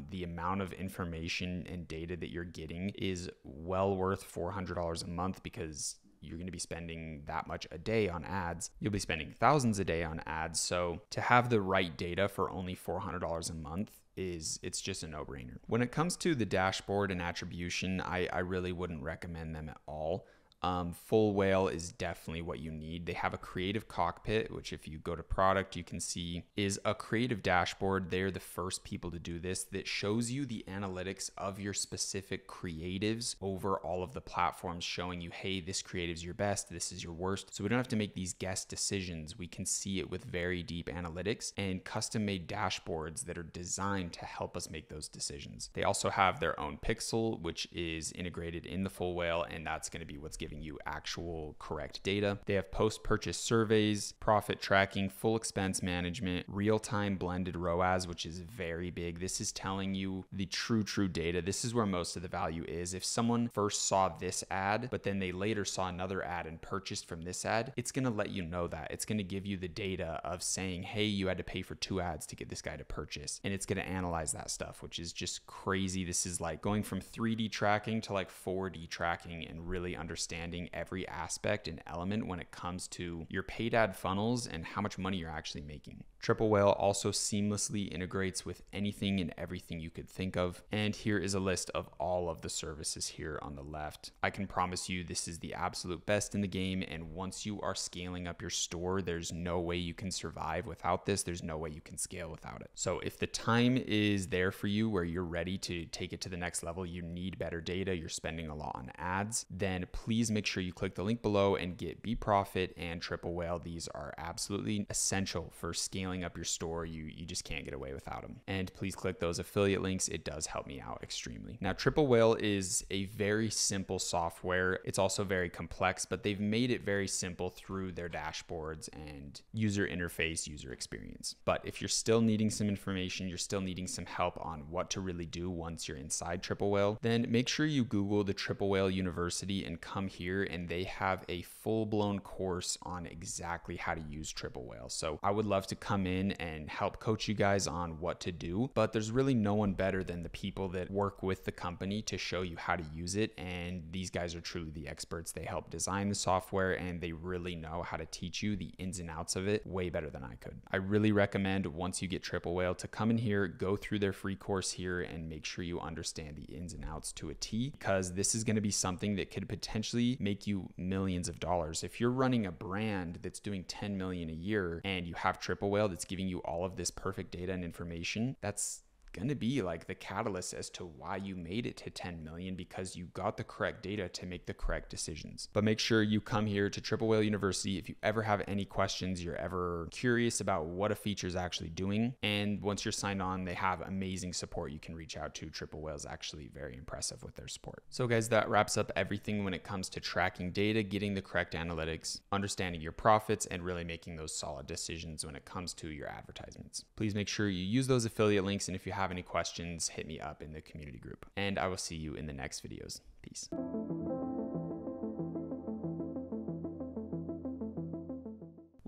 The amount of information and data that you're getting is well worth $400 a month because you're going to be spending that much a day on ads. You'll be spending thousands a day on ads. So to have the right data for only $400 a month it's just a no-brainer. When it comes to the dashboard and attribution, I really wouldn't recommend them at all. Full whale is definitely what you need. They have a creative cockpit, which if you go to product, you can see is a creative dashboard. They're the first people to do this that shows you the analytics of your specific creatives over all of the platforms, showing you, hey, this creative's your best, this is your worst. So we don't have to make these guess decisions. We can see it with very deep analytics and custom made dashboards that are designed to help us make those decisions. They also have their own pixel, which is integrated in the full whale, and that's going to be what's giving you actual correct data. They have post-purchase surveys, profit tracking, full expense management, real-time blended ROAS, which is very big. This is telling you the true data. This is where most of the value is. If someone first saw this ad, but then they later saw another ad and purchased from this ad, it's going to let you know that. It's going to give you the data of saying, hey, you had to pay for 2 ads to get this guy to purchase. And it's going to analyze that stuff, which is just crazy. This is like going from 3D tracking to like 4D tracking and really understanding every aspect and element when it comes to your paid ad funnels and how much money you're actually making. Triple Whale also seamlessly integrates with anything and everything you could think of. And here is a list of all of the services here on the left. I can promise you this is the absolute best in the game. And once you are scaling up your store, there's no way you can survive without this. There's no way you can scale without it. So if the time is there for you where you're ready to take it to the next level, you need better data, you're spending a lot on ads, then please make sure you click the link below and get beprofit and Triple Whale. These are absolutely essential for scaling up your store. You just can't get away without them. And please click those affiliate links. It does help me out extremely. Now, Triple Whale is a very simple software. It's also very complex, but they've made it very simple through their dashboards and user interface, user experience. But if you're still needing some information, you're still needing some help on what to really do once you're inside Triple Whale, then make sure you Google the Triple Whale University and come here, and they have a full-blown course on exactly how to use Triple Whale. So I would love to come in and help coach you guys on what to do, but there's really no one better than the people that work with the company to show you how to use it. And these guys are truly the experts. They help design the software and they really know how to teach you the ins and outs of it way better than I could. I really recommend once you get Triple Whale to come in here, go through their free course here and make sure you understand the ins and outs to a T, because this is going to be something that could potentially make you millions of dollars. If you're running a brand that's doing 10 million a year and you have Triple Whale that's giving you all of this perfect data and information, that's going to be like the catalyst as to why you made it to 10 million, because you got the correct data to make the correct decisions. But make sure you come here to Triple Whale University if you ever have any questions, you're ever curious about what a feature is actually doing. And once you're signed on, they have amazing support you can reach out to. Triple Whale is actually very impressive with their support. So guys, that wraps up everything when it comes to tracking data, getting the correct analytics, understanding your profits, and really making those solid decisions when it comes to your advertisements. Please make sure you use those affiliate links, and if you have any questions, hit me up in the community group. And I will see you in the next videos. Peace.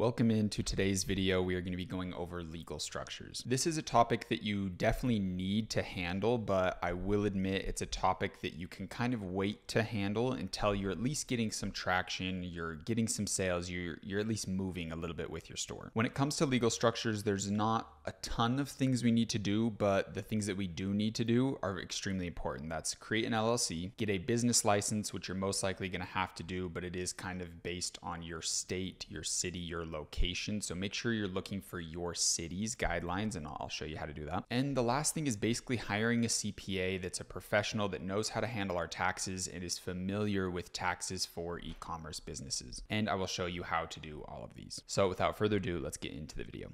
Welcome into today's video. We are going to be going over legal structures. This is a topic that you definitely need to handle, but I will admit it's a topic that you can kind of wait to handle until you're at least getting some traction, you're getting some sales, you're at least moving a little bit with your store. When it comes to legal structures, there's not a ton of things we need to do, but the things that we do need to do are extremely important. That's create an LLC, get a business license, which you're most likely going to have to do, but it is kind of based on your state, your city, your location. So make sure you're looking for your city's guidelines, and I'll show you how to do that. And the last thing is basically hiring a CPA that's a professional that knows how to handle our taxes and is familiar with taxes for e-commerce businesses. And I will show you how to do all of these. So without further ado, let's get into the video.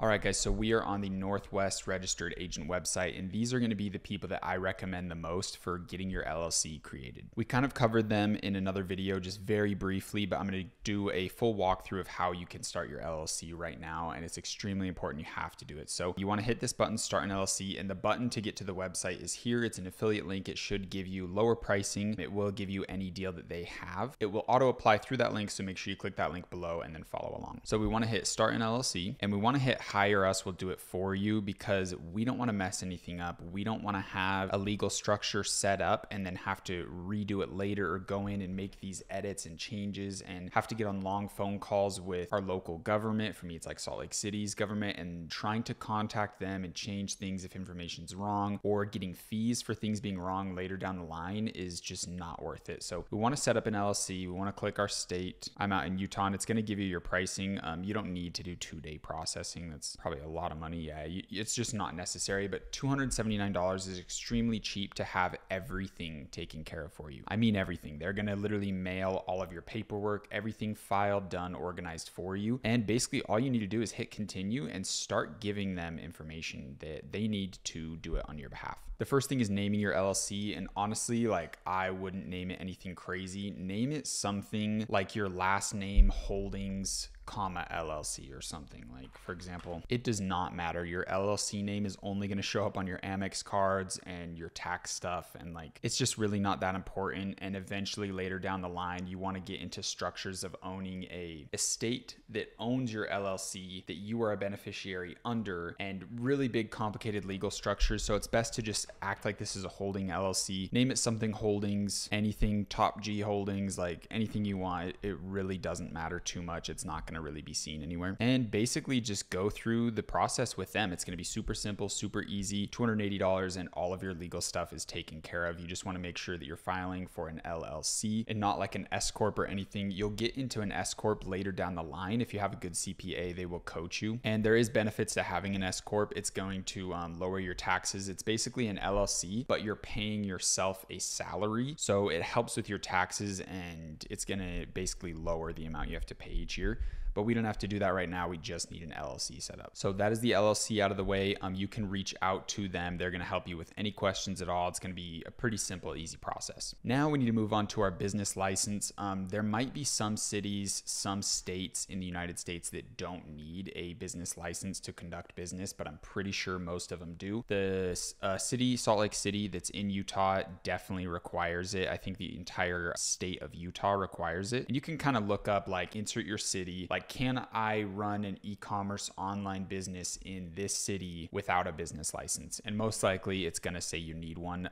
All right, guys, so we are on the Northwest Registered Agent website, and these are going to be the people that I recommend the most for getting your LLC created. We kind of covered them in another video just very briefly, but I'm going to do a full walkthrough of how you can start your LLC right now, and it's extremely important. You have to do it. So you want to hit this button, Start an LLC, and the button to get to the website is here. It's an affiliate link. It should give you lower pricing. It will give you any deal that they have. It will auto apply through that link, so make sure you click that link below and then follow along. So we want to hit Start an LLC, and we want to hit Hire Us will do it for you, because we don't want to mess anything up. We don't want to have a legal structure set up and then have to redo it later, or go in and make these edits and changes and have to get on long phone calls with our local government. For me, it's like Salt Lake City's government, and trying to contact them and change things if information's wrong, or getting fees for things being wrong later down the line is just not worth it. So we want to set up an LLC. We want to click our state. I'm out in Utah, and it's going to give you your pricing. You don't need to do 2-day processing. That's probably a lot of money. Yeah, it's just not necessary, but $279 is extremely cheap to have everything taken care of for you. I mean everything. They're going to literally mail all of your paperwork, everything filed, done, organized for you. And basically all you need to do is hit continue and start giving them information that they need to do it on your behalf. The first thing is naming your LLC, and honestly, like, I wouldn't name it anything crazy. Name it something like your last name Holdings, LLC or something. Like, for example, it does not matter. Your LLC name is only going to show up on your Amex cards and your tax stuff, and like, it's just really not that important. And eventually later down the line, you want to get into structures of owning a estate that owns your LLC that you are a beneficiary under, and really big complicated legal structures. So it's best to just act like this is a holding LLC. Name it something Holdings, anything Top G Holdings, like anything you want. It really doesn't matter too much. It's not going to really be seen anywhere. And basically just go through the process with them. It's going to be super simple, super easy, $280, and all of your legal stuff is taken care of. You just want to make sure that you're filing for an LLC and not like an S Corp or anything. You'll get into an S Corp later down the line. If you have a good CPA, they will coach you. And there is benefits to having an S Corp. It's going to lower your taxes. It's basically an LLC, but you're paying yourself a salary. So it helps with your taxes, and it's going to basically lower the amount you have to pay each year. But we don't have to do that right now. We just need an LLC set up. So that is the LLC out of the way. You can reach out to them. They're going to help you with any questions at all. It's going to be a pretty simple, easy process. Now we need to move on to our business license. There might be some cities, some states in the United States that don't need a business license to conduct business, but I'm pretty sure most of them do. The city, Salt Lake City, that's in Utah definitely requires it. I think the entire state of Utah requires it. And you can kind of look up, like, insert your city, like, can I run an e-commerce online business in this city without a business license? And most likely it's going to say you need one.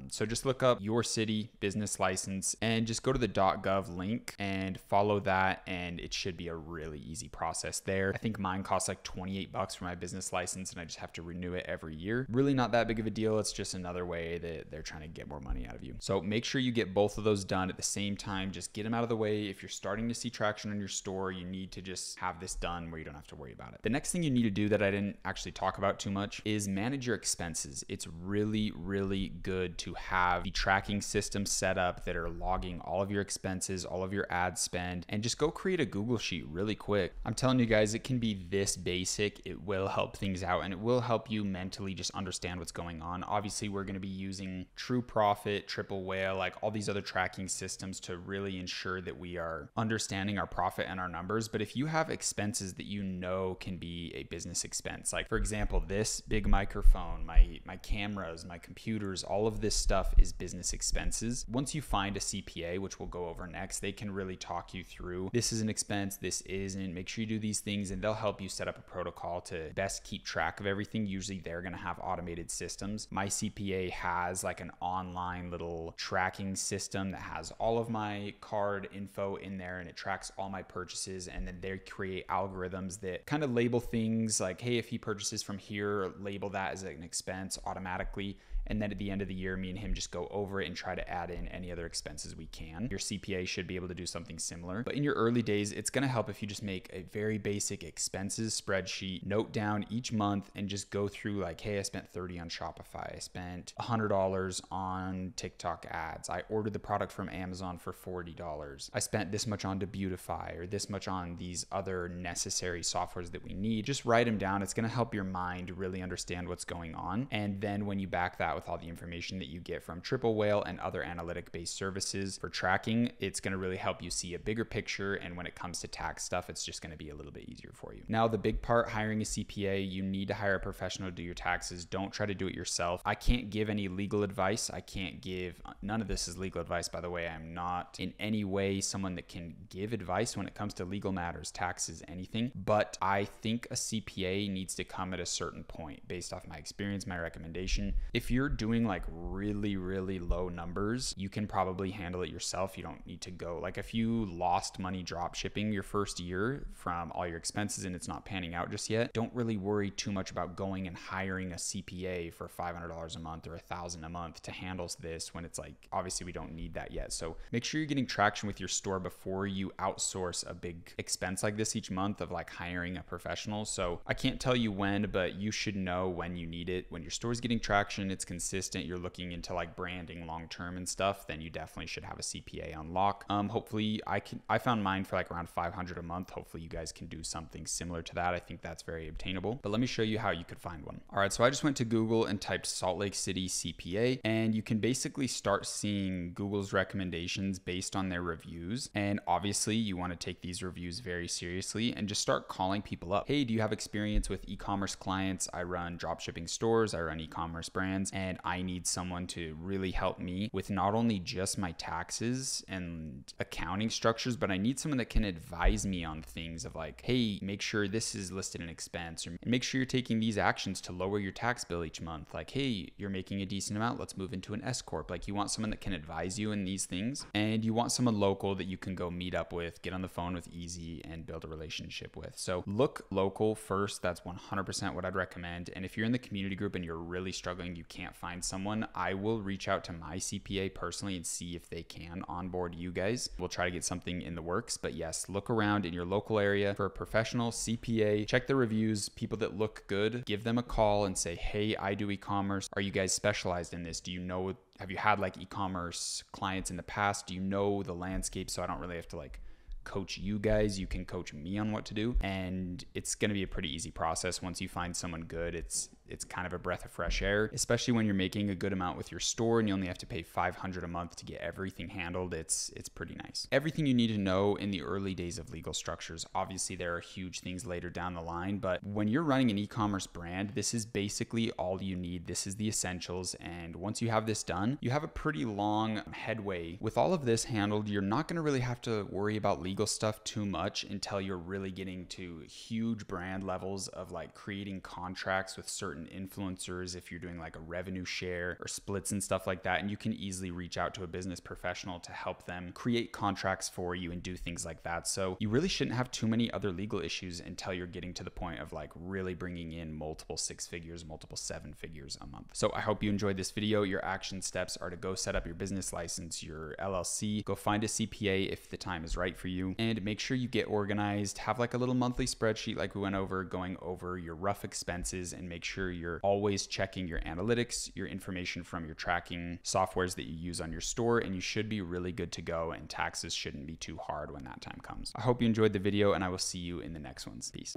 So just look up your city business license and just go to the .gov link and follow that, and it should be a really easy process there. I think mine costs like $28 for my business license, and I just have to renew it every year. Really not that big of a deal. It's just another way that they're trying to get more money out of you. So make sure you get both of those done at the same time. Just get them out of the way. If you're starting to see traction on your store, you need to just have this done where you don't have to worry about it. The next thing you need to do that I didn't actually talk about too much is manage your expenses. It's really, really good to have the tracking system set up that are logging all of your expenses, all of your ad spend, and just go create a Google sheet really quick. I'm telling you guys, it can be this basic. It will help things out, and it will help you mentally just understand what's going on. Obviously, we're going to be using TrueProfit, Triple Whale, like all these other tracking systems to really ensure that we are understanding our profit and our numbers. But But if you have expenses that you know can be a business expense, like for example, this big microphone, my cameras, my computers, all of this stuff is business expenses. Once you find a CPA, which we'll go over next, they can really talk you through, this is an expense, this isn't, make sure you do these things, and they'll help you set up a protocol to best keep track of everything. Usually they're going to have automated systems. My CPA has like an online little tracking system that has all of my card info in there, and it tracks all my purchases, and then they create algorithms that kind of label things like, hey, if he purchases from here, label that as an expense automatically. And then at the end of the year, me and him just go over it and try to add in any other expenses we can. Your CPA should be able to do something similar. But in your early days, it's going to help if you just make a very basic expenses spreadsheet, note down each month, and just go through like, hey, I spent $30 on Shopify. I spent $100 on Tik Tok Ads. I ordered the product from Amazon for $40. I spent this much on Debutify, or this much on these other necessary softwares that we need. Just write them down. It's going to help your mind really understand what's going on. And then when you back that with all the information that you get from Triple Whale and other analytic-based services for tracking, it's going to really help you see a bigger picture. And when it comes to tax stuff, it's just going to be a little bit easier for you. Now, the big part, hiring a CPA, you need to hire a professional to do your taxes. Don't try to do it yourself. I can't give any legal advice. I can't give, none of this is legal advice, by the way. I'm not in any way someone that can give advice when it comes to legal matters, taxes, anything. But I think a CPA needs to come at a certain point based off my experience, my recommendation. If you're doing like really low numbers, you can probably handle it yourself. You don't need to go, like if you lost money drop shipping your first year from all your expenses and it's not panning out just yet, don't really worry too much about going and hiring a CPA for $500 a month or $1,000 a month to handle this, when it's like, obviously we don't need that yet. So make sure you're getting traction with your store before you outsource a big expense like this each month of like hiring a professional. So I can't tell you when, but you should know when you need it. When your store's getting traction, it's consistent, you're looking into like branding long term and stuff, then you definitely should have a CPA on lock. Hopefully I found mine for like around $500 a month. Hopefully you guys can do something similar to that. I think that's very obtainable, but let me show you how you could find one. All right, so I just went to Google and typed Salt Lake City CPA, and you can basically start seeing Google's recommendations based on their reviews. And obviously you want to take these reviews very seriously and just start calling people up. Hey, do you have experience with e-commerce clients? I run dropshipping stores, I run e-commerce brands, and I need someone to really help me with not only just my taxes and accounting structures, but I need someone that can advise me on things of like, hey, make sure this is listed in expense, or make sure you're taking these actions to lower your tax bill each month. Like, hey, you're making a decent amount, let's move into an S Corp. Like, you want someone that can advise you in these things, and you want someone local that you can go meet up with, get on the phone with easy, and build a relationship with. So look local first. That's 100% what I'd recommend. And if you're in the community group and you're really struggling, you can't find someone, I will reach out to my CPA personally and see if they can onboard you guys. We'll try to get something in the works. But yes, look around in your local area for a professional CPA, check the reviews, people that look good, give them a call and say, hey, I do e-commerce. Are you guys specialized in this? Do you know, have you had like e-commerce clients in the past? Do you know the landscape? So I don't really have to like coach you guys, you can coach me on what to do, and it's going to be a pretty easy process. Once you find someone good, it's kind of a breath of fresh air, especially when you're making a good amount with your store and you only have to pay $500 a month to get everything handled. It's pretty nice. Everything you need to know in the early days of legal structures. Obviously there are huge things later down the line, but when you're running an e-commerce brand, this is basically all you need. This is the essentials, and once you have this done, you have a pretty long headway. With all of this handled, you're not going to really have to worry about legal stuff too much until you're really getting to huge brand levels of like creating contracts with certain influencers, if you're doing like a revenue share or splits and stuff like that. And you can easily reach out to a business professional to help them create contracts for you and do things like that. So you really shouldn't have too many other legal issues until you're getting to the point of like really bringing in multiple 6 figures, multiple 7 figures a month. So I hope you enjoyed this video. Your action steps are to go set up your business license, your LLC, go find a CPA if the time is right for you, and make sure you get organized. Have like a little monthly spreadsheet like we went over, going over your rough expenses, and make sure you're always checking your analytics, your information from your tracking softwares that you use on your store, and you should be really good to go, and taxes shouldn't be too hard when that time comes. I hope you enjoyed the video, and I will see you in the next ones. Peace.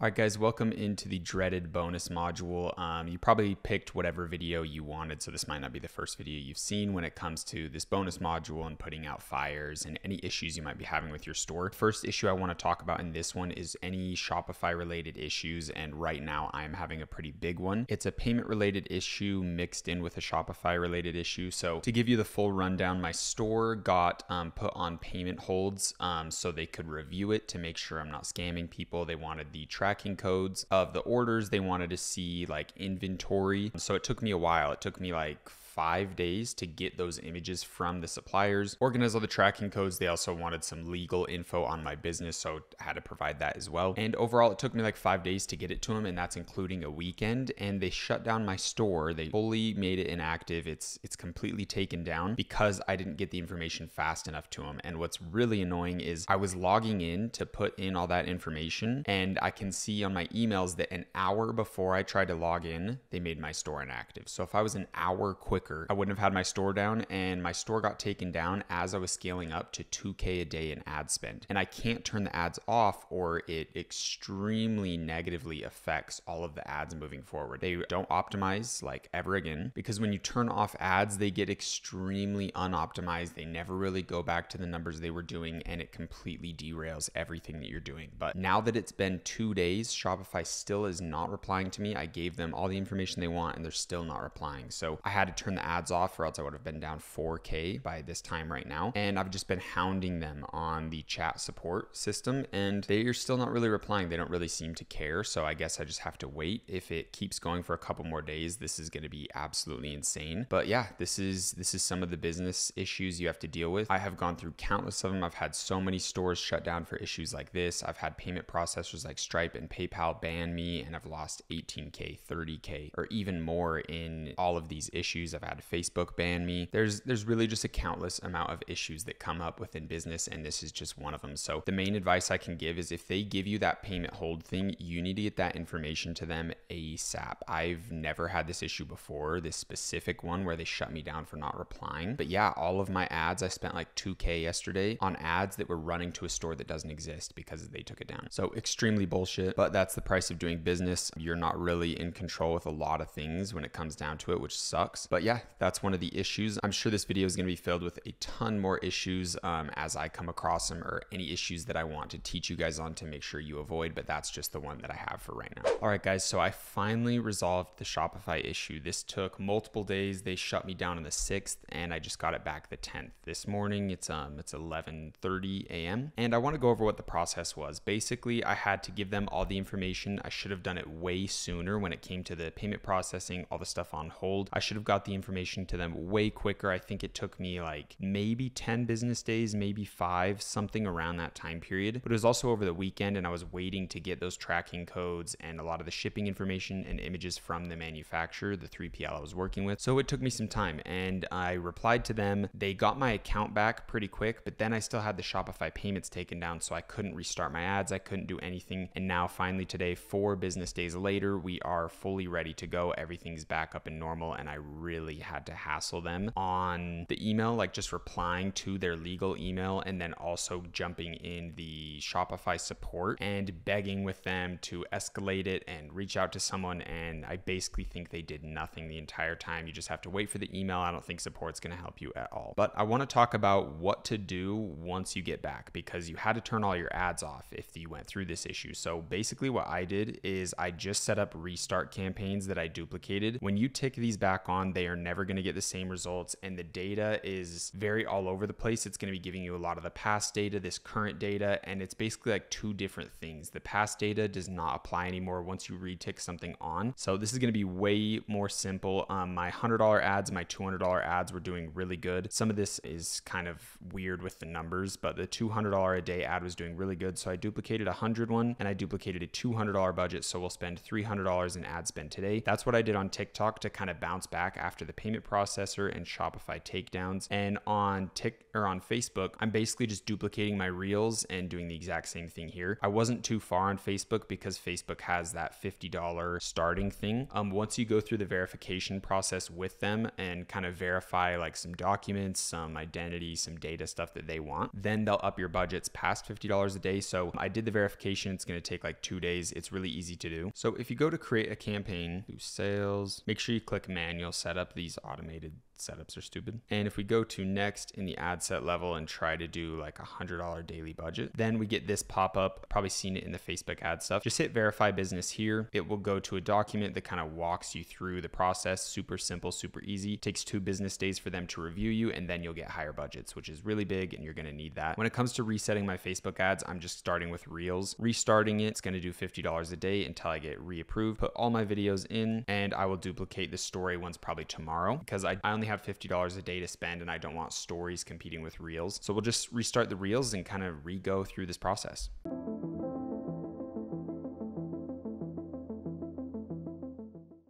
All right, guys, welcome into the dreaded bonus module. You probably picked whatever video you wanted, so this might not be the first video you've seen when it comes to this bonus module and putting out fires and any issues you might be having with your store. First issue I want to talk about in this one is any Shopify related issues, and right now I'm having a pretty big one. It's a payment related issue mixed in with a Shopify related issue. So to give you the full rundown, my store got put on payment holds so they could review it to make sure I'm not scamming people. They wanted the tracking codes of the orders. They wanted to see like inventory. So it took me a while. It took me like 5 days to get those images from the suppliers, organize all the tracking codes. They also wanted some legal info on my business, so I had to provide that as well. And overall, it took me like 5 days to get it to them, and that's including a weekend. And they shut down my store. They fully made it inactive. It's completely taken down because I didn't get the information fast enough to them. And what's really annoying is I was logging in to put in all that information, and I can see on my emails that an hour before I tried to log in, they made my store inactive. So if I was an hour quicker, I wouldn't have had my store down, and my store got taken down as I was scaling up to 2K a day in ad spend. And I can't turn the ads off or it extremely negatively affects all of the ads moving forward. They don't optimize like ever again, because when you turn off ads, they get extremely unoptimized. They never really go back to the numbers they were doing, and it completely derails everything that you're doing. But now that it's been 2 days, Shopify still is not replying to me. I gave them all the information they want and they're still not replying. So I had to turn the ads off, or else I would have been down 4K by this time right now. And I've just been hounding them on the chat support system, and they are still not really replying. They don't really seem to care. So I guess I just have to wait. If it keeps going for a couple more days, this is going to be absolutely insane. But yeah, this is some of the business issues you have to deal with. I have gone through countless of them. I've had so many stores shut down for issues like this. I've had payment processors like Stripe and PayPal ban me, and I've lost 18K, 30K, or even more in all of these issues. I've had Facebook ban me. There's really just a countless amount of issues that come up within business, and this is just one of them. So the main advice I can give is if they give you that payment hold thing, you need to get that information to them ASAP. I've never had this issue before, this specific one where they shut me down for not replying. But yeah, all of my ads, I spent like 2K yesterday on ads that were running to a store that doesn't exist because they took it down. So extremely bullshit, but that's the price of doing business. You're not really in control with a lot of things when it comes down to it, which sucks. But yeah, that's one of the issues. I'm sure this video is going to be filled with a ton more issues as I come across them, or any issues that I want to teach you guys on to make sure you avoid, but that's just the one that I have for right now. All right, guys, so I finally resolved the Shopify issue. This took multiple days. They shut me down on the 6th, and I just got it back the 10th. This morning, it's 11:30 a.m., and I want to go over what the process was. Basically, I had to give them all the information. I should have done it way sooner when it came to the payment processing, all the stuff on hold. I should have got the information to them way quicker. I think it took me like maybe 10 business days, maybe 5, something around that time period. But it was also over the weekend, and I was waiting to get those tracking codes and a lot of the shipping information and images from the manufacturer, the 3PL I was working with. So it took me some time, and I replied to them. They got my account back pretty quick, but then I still had the Shopify payments taken down, so I couldn't restart my ads. I couldn't do anything. And now finally today, 4 business days later, we are fully ready to go. Everything's back up and normal, and I really had to hassle them on the email, like just replying to their legal email, and then also jumping in the Shopify support and begging with them to escalate it and reach out to someone. And I basically think they did nothing the entire time. You just have to wait for the email. I don't think support's going to help you at all. But I want to talk about what to do once you get back, because you had to turn all your ads off if you went through this issue. So basically what I did is I just set up restart campaigns that I duplicated. When you tick these back on, they are never going to get the same results, and the data is very all over the place. It's going to be giving you a lot of the past data, this current data, and it's basically like 2 different things. The past data does not apply anymore once you retick something on. So this is going to be way more simple. My $100 ads, my $200 ads were doing really good. Some of this is kind of weird with the numbers, but the $200 a day ad was doing really good. So I duplicated a $100 one, and I duplicated a $200 budget. So we'll spend $300 in ad spend today. That's what I did on TikTok to kind of bounce back after after the payment processor and Shopify takedowns. And on Facebook, I'm basically just duplicating my reels and doing the exact same thing here. I wasn't too far on Facebook because Facebook has that $50 starting thing. Once you go through the verification process with them and kind of verify like some documents, some identity, some data stuff that they want, then they'll up your budgets past $50 a day. So I did the verification. It's going to take like 2 days. It's really easy to do. So if you go to create a campaign, do sales, make sure you click manual setup. These automated setups are stupid. And if we go to next in the ad set level and try to do like $100 daily budget, then we get this pop up. Probably seen it in the Facebook ad stuff. Just hit verify business here. It will go to a document that kind of walks you through the process. Super simple, super easy. Takes 2 business days for them to review you, and then you'll get higher budgets, which is really big, and you're going to need that. When it comes to resetting my Facebook ads, I'm just starting with reels. Restarting it, it's going to do $50 a day until I get reapproved. Put all my videos in, and I will duplicate the story ones probably tomorrow because I only have $50 a day to spend, and I don't want stories competing with reels. So we'll just restart the reels and kind of re-go through this process.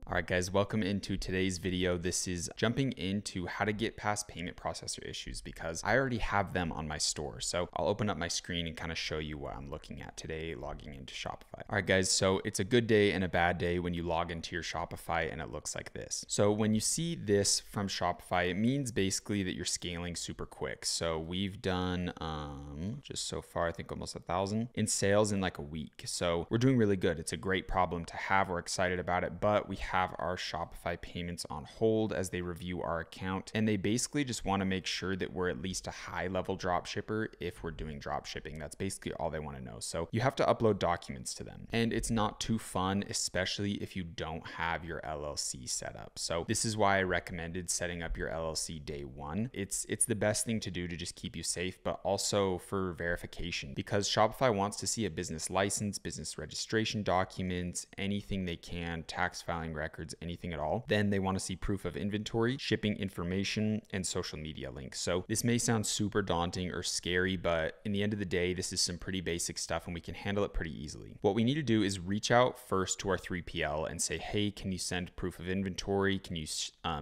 All right, guys, welcome into today's video. This is jumping into how to get past payment processor issues because I already have them on my store. So I'll open up my screen and kind of show you what I'm looking at today, logging into Shopify. All right, guys, so it's a good day and a bad day when you log into your Shopify and it looks like this. So when you see this from Shopify, it means basically that you're scaling super quick. So we've done just so far, I think almost 1,000 in sales in like a week. So we're doing really good. It's a great problem to have. We're excited about it, but we have our Shopify payments on hold as they review our account, and they basically just want to make sure that we're at least a high level drop shipper if we're doing drop shipping. That's basically all they want to know. So you have to upload documents to them, and it's not too fun, especially if you don't have your LLC set up. So this is why I recommended setting up your LLC day one. It's the best thing to do to just keep you safe, but also for verification, because Shopify wants to see a business license, business registration documents, anything they can, tax filing records, anything at all. Then they want to see proof of inventory, shipping information, and social media links. So this may sound super daunting or scary, but in the end of the day, this is some pretty basic stuff and we can handle it pretty easily. What we need to do is reach out first to our 3PL and say, hey, can you send proof of inventory? Can you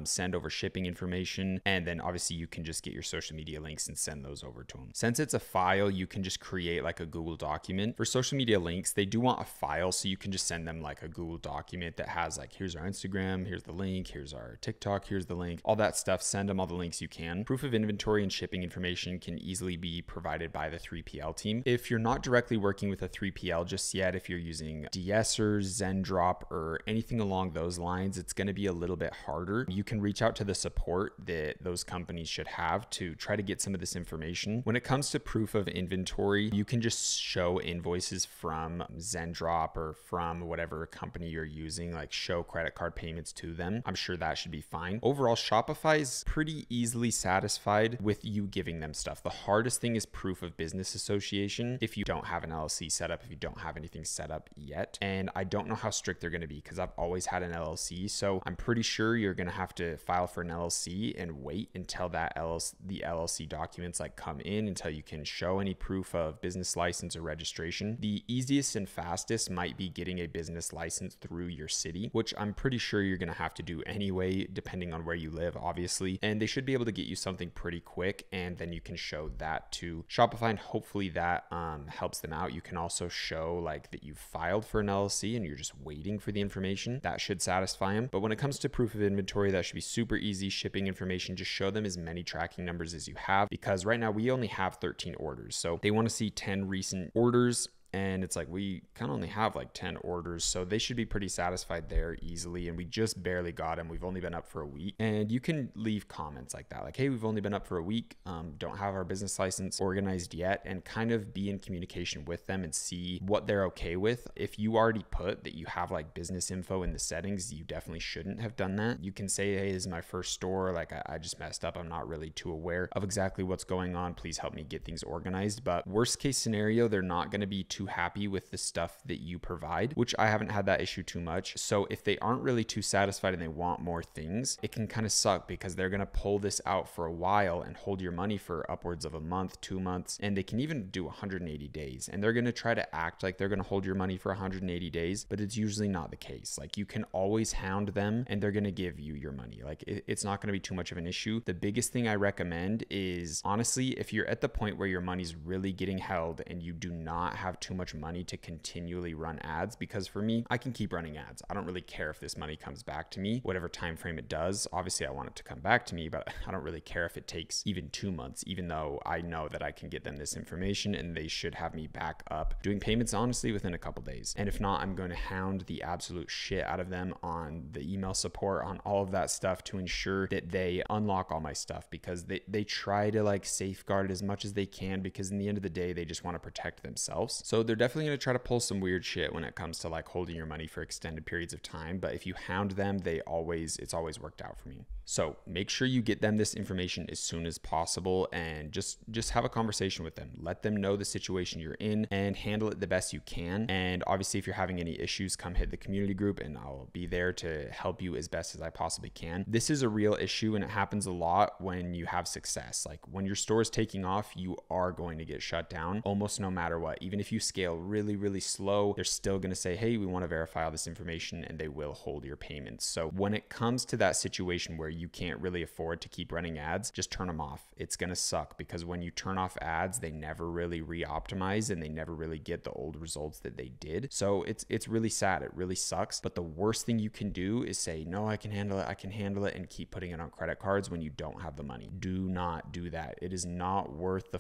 send over shipping information? And then obviously you can just get your social media links and send those over to them. Since it's a file, you can just create like a Google document. For social media links, they do want a file, so you can just send them like a Google document that has like, here's our Instagram, here's the link, here's our TikTok, here's the link, all that stuff. Send them all the links you can. Proof of inventory and shipping information can easily be provided by the 3PL team. If you're not directly working with a 3PL just yet, if you're using de-essers, Zendrop, or anything along those lines, it's going to be a little bit harder. You can reach out to the support that those companies should have to try to get some of this information. When it comes to proof of inventory, you can just show invoices from Zendrop or from whatever company you're using, like show credit card payments to them. I'm sure that should be fine. Overall, Shopify is pretty easily satisfied with you giving them stuff. The hardest thing is proof of business association if you don't have an LLC set up, if you don't have anything set up yet. And I don't know how strict they're going to be because I've always had an LLC. So I'm pretty sure you're going to have to file for an LLC and wait until the LLC documents like come in until you can show any proof of business license or registration. The easiest and fastest might be getting a business license through your city, which I'm pretty sure you're going to have to do anyway, depending on where you live, obviously. And they should be able to get you something pretty quick, and then you can show that to Shopify, and hopefully that helps them out. You can also show like that you've filed for an LLC and you're just waiting for the information. That should satisfy them. But when it comes to proof of inventory, that should be super easy. Shipping information, just show them as many tracking numbers as you have, because right now we only have 13 orders. So they want to see 10 recent orders. And it's like, we kind of only have like 10 orders. So they should be pretty satisfied there easily. And we just barely got them. We've only been up for a week. And you can leave comments like that. Like, hey, we've only been up for a week. Don't have our business license organized yet, and kind of be in communication with them and see what they're okay with. If you already put that you have like business info in the settings, you definitely shouldn't have done that. You can say, hey, this is my first store. Like I just messed up. I'm not really too aware of exactly what's going on. Please help me get things organized. But worst case scenario, they're not going to be too too happy with the stuff that you provide, which I haven't had that issue too much. So if they aren't really too satisfied and they want more things, it can kind of suck because they're going to pull this out for a while and hold your money for upwards of a month, 2 months, and they can even do 180 days. And they're going to try to act like they're going to hold your money for 180 days, but it's usually not the case. Like, you can always hound them and they're going to give you your money. Like, it's not going to be too much of an issue. The biggest thing I recommend is, honestly, if you're at the point where your money's really getting held and you do not have too much money to continually run ads, because for me, I can keep running ads. I don't really care if this money comes back to me, whatever time frame it does. Obviously, I want it to come back to me, but I don't really care if it takes even 2 months, even though I know that I can get them this information and they should have me back up doing payments, honestly, within a couple days. And if not, I'm going to hound the absolute shit out of them on the email support, on all of that stuff, to ensure that they unlock all my stuff, because they try to like safeguard it as much as they can, because in the end of the day, they just want to protect themselves. So they're definitely going to try to pull some weird shit when it comes to like holding your money for extended periods of time. But if you hound them, it's always worked out for me. So make sure you get them this information as soon as possible and just have a conversation with them. Let them know the situation you're in and handle it the best you can. And obviously, if you're having any issues, come hit the community group and I'll be there to help you as best as I possibly can. This is a real issue and it happens a lot when you have success. Like, when your store is taking off, you are going to get shut down almost no matter what. Even if you scale really, really slow, they're still going to say, hey, we want to verify all this information, and they will hold your payments. So when it comes to that situation where you can't really afford to keep running ads, just turn them off. It's going to suck, because when you turn off ads, they never really re-optimize and they never really get the old results that they did. So it's really sad. It really sucks. But the worst thing you can do is say, no, I can handle it, and keep putting it on credit cards when you don't have the money. Do not do that. It is not worth the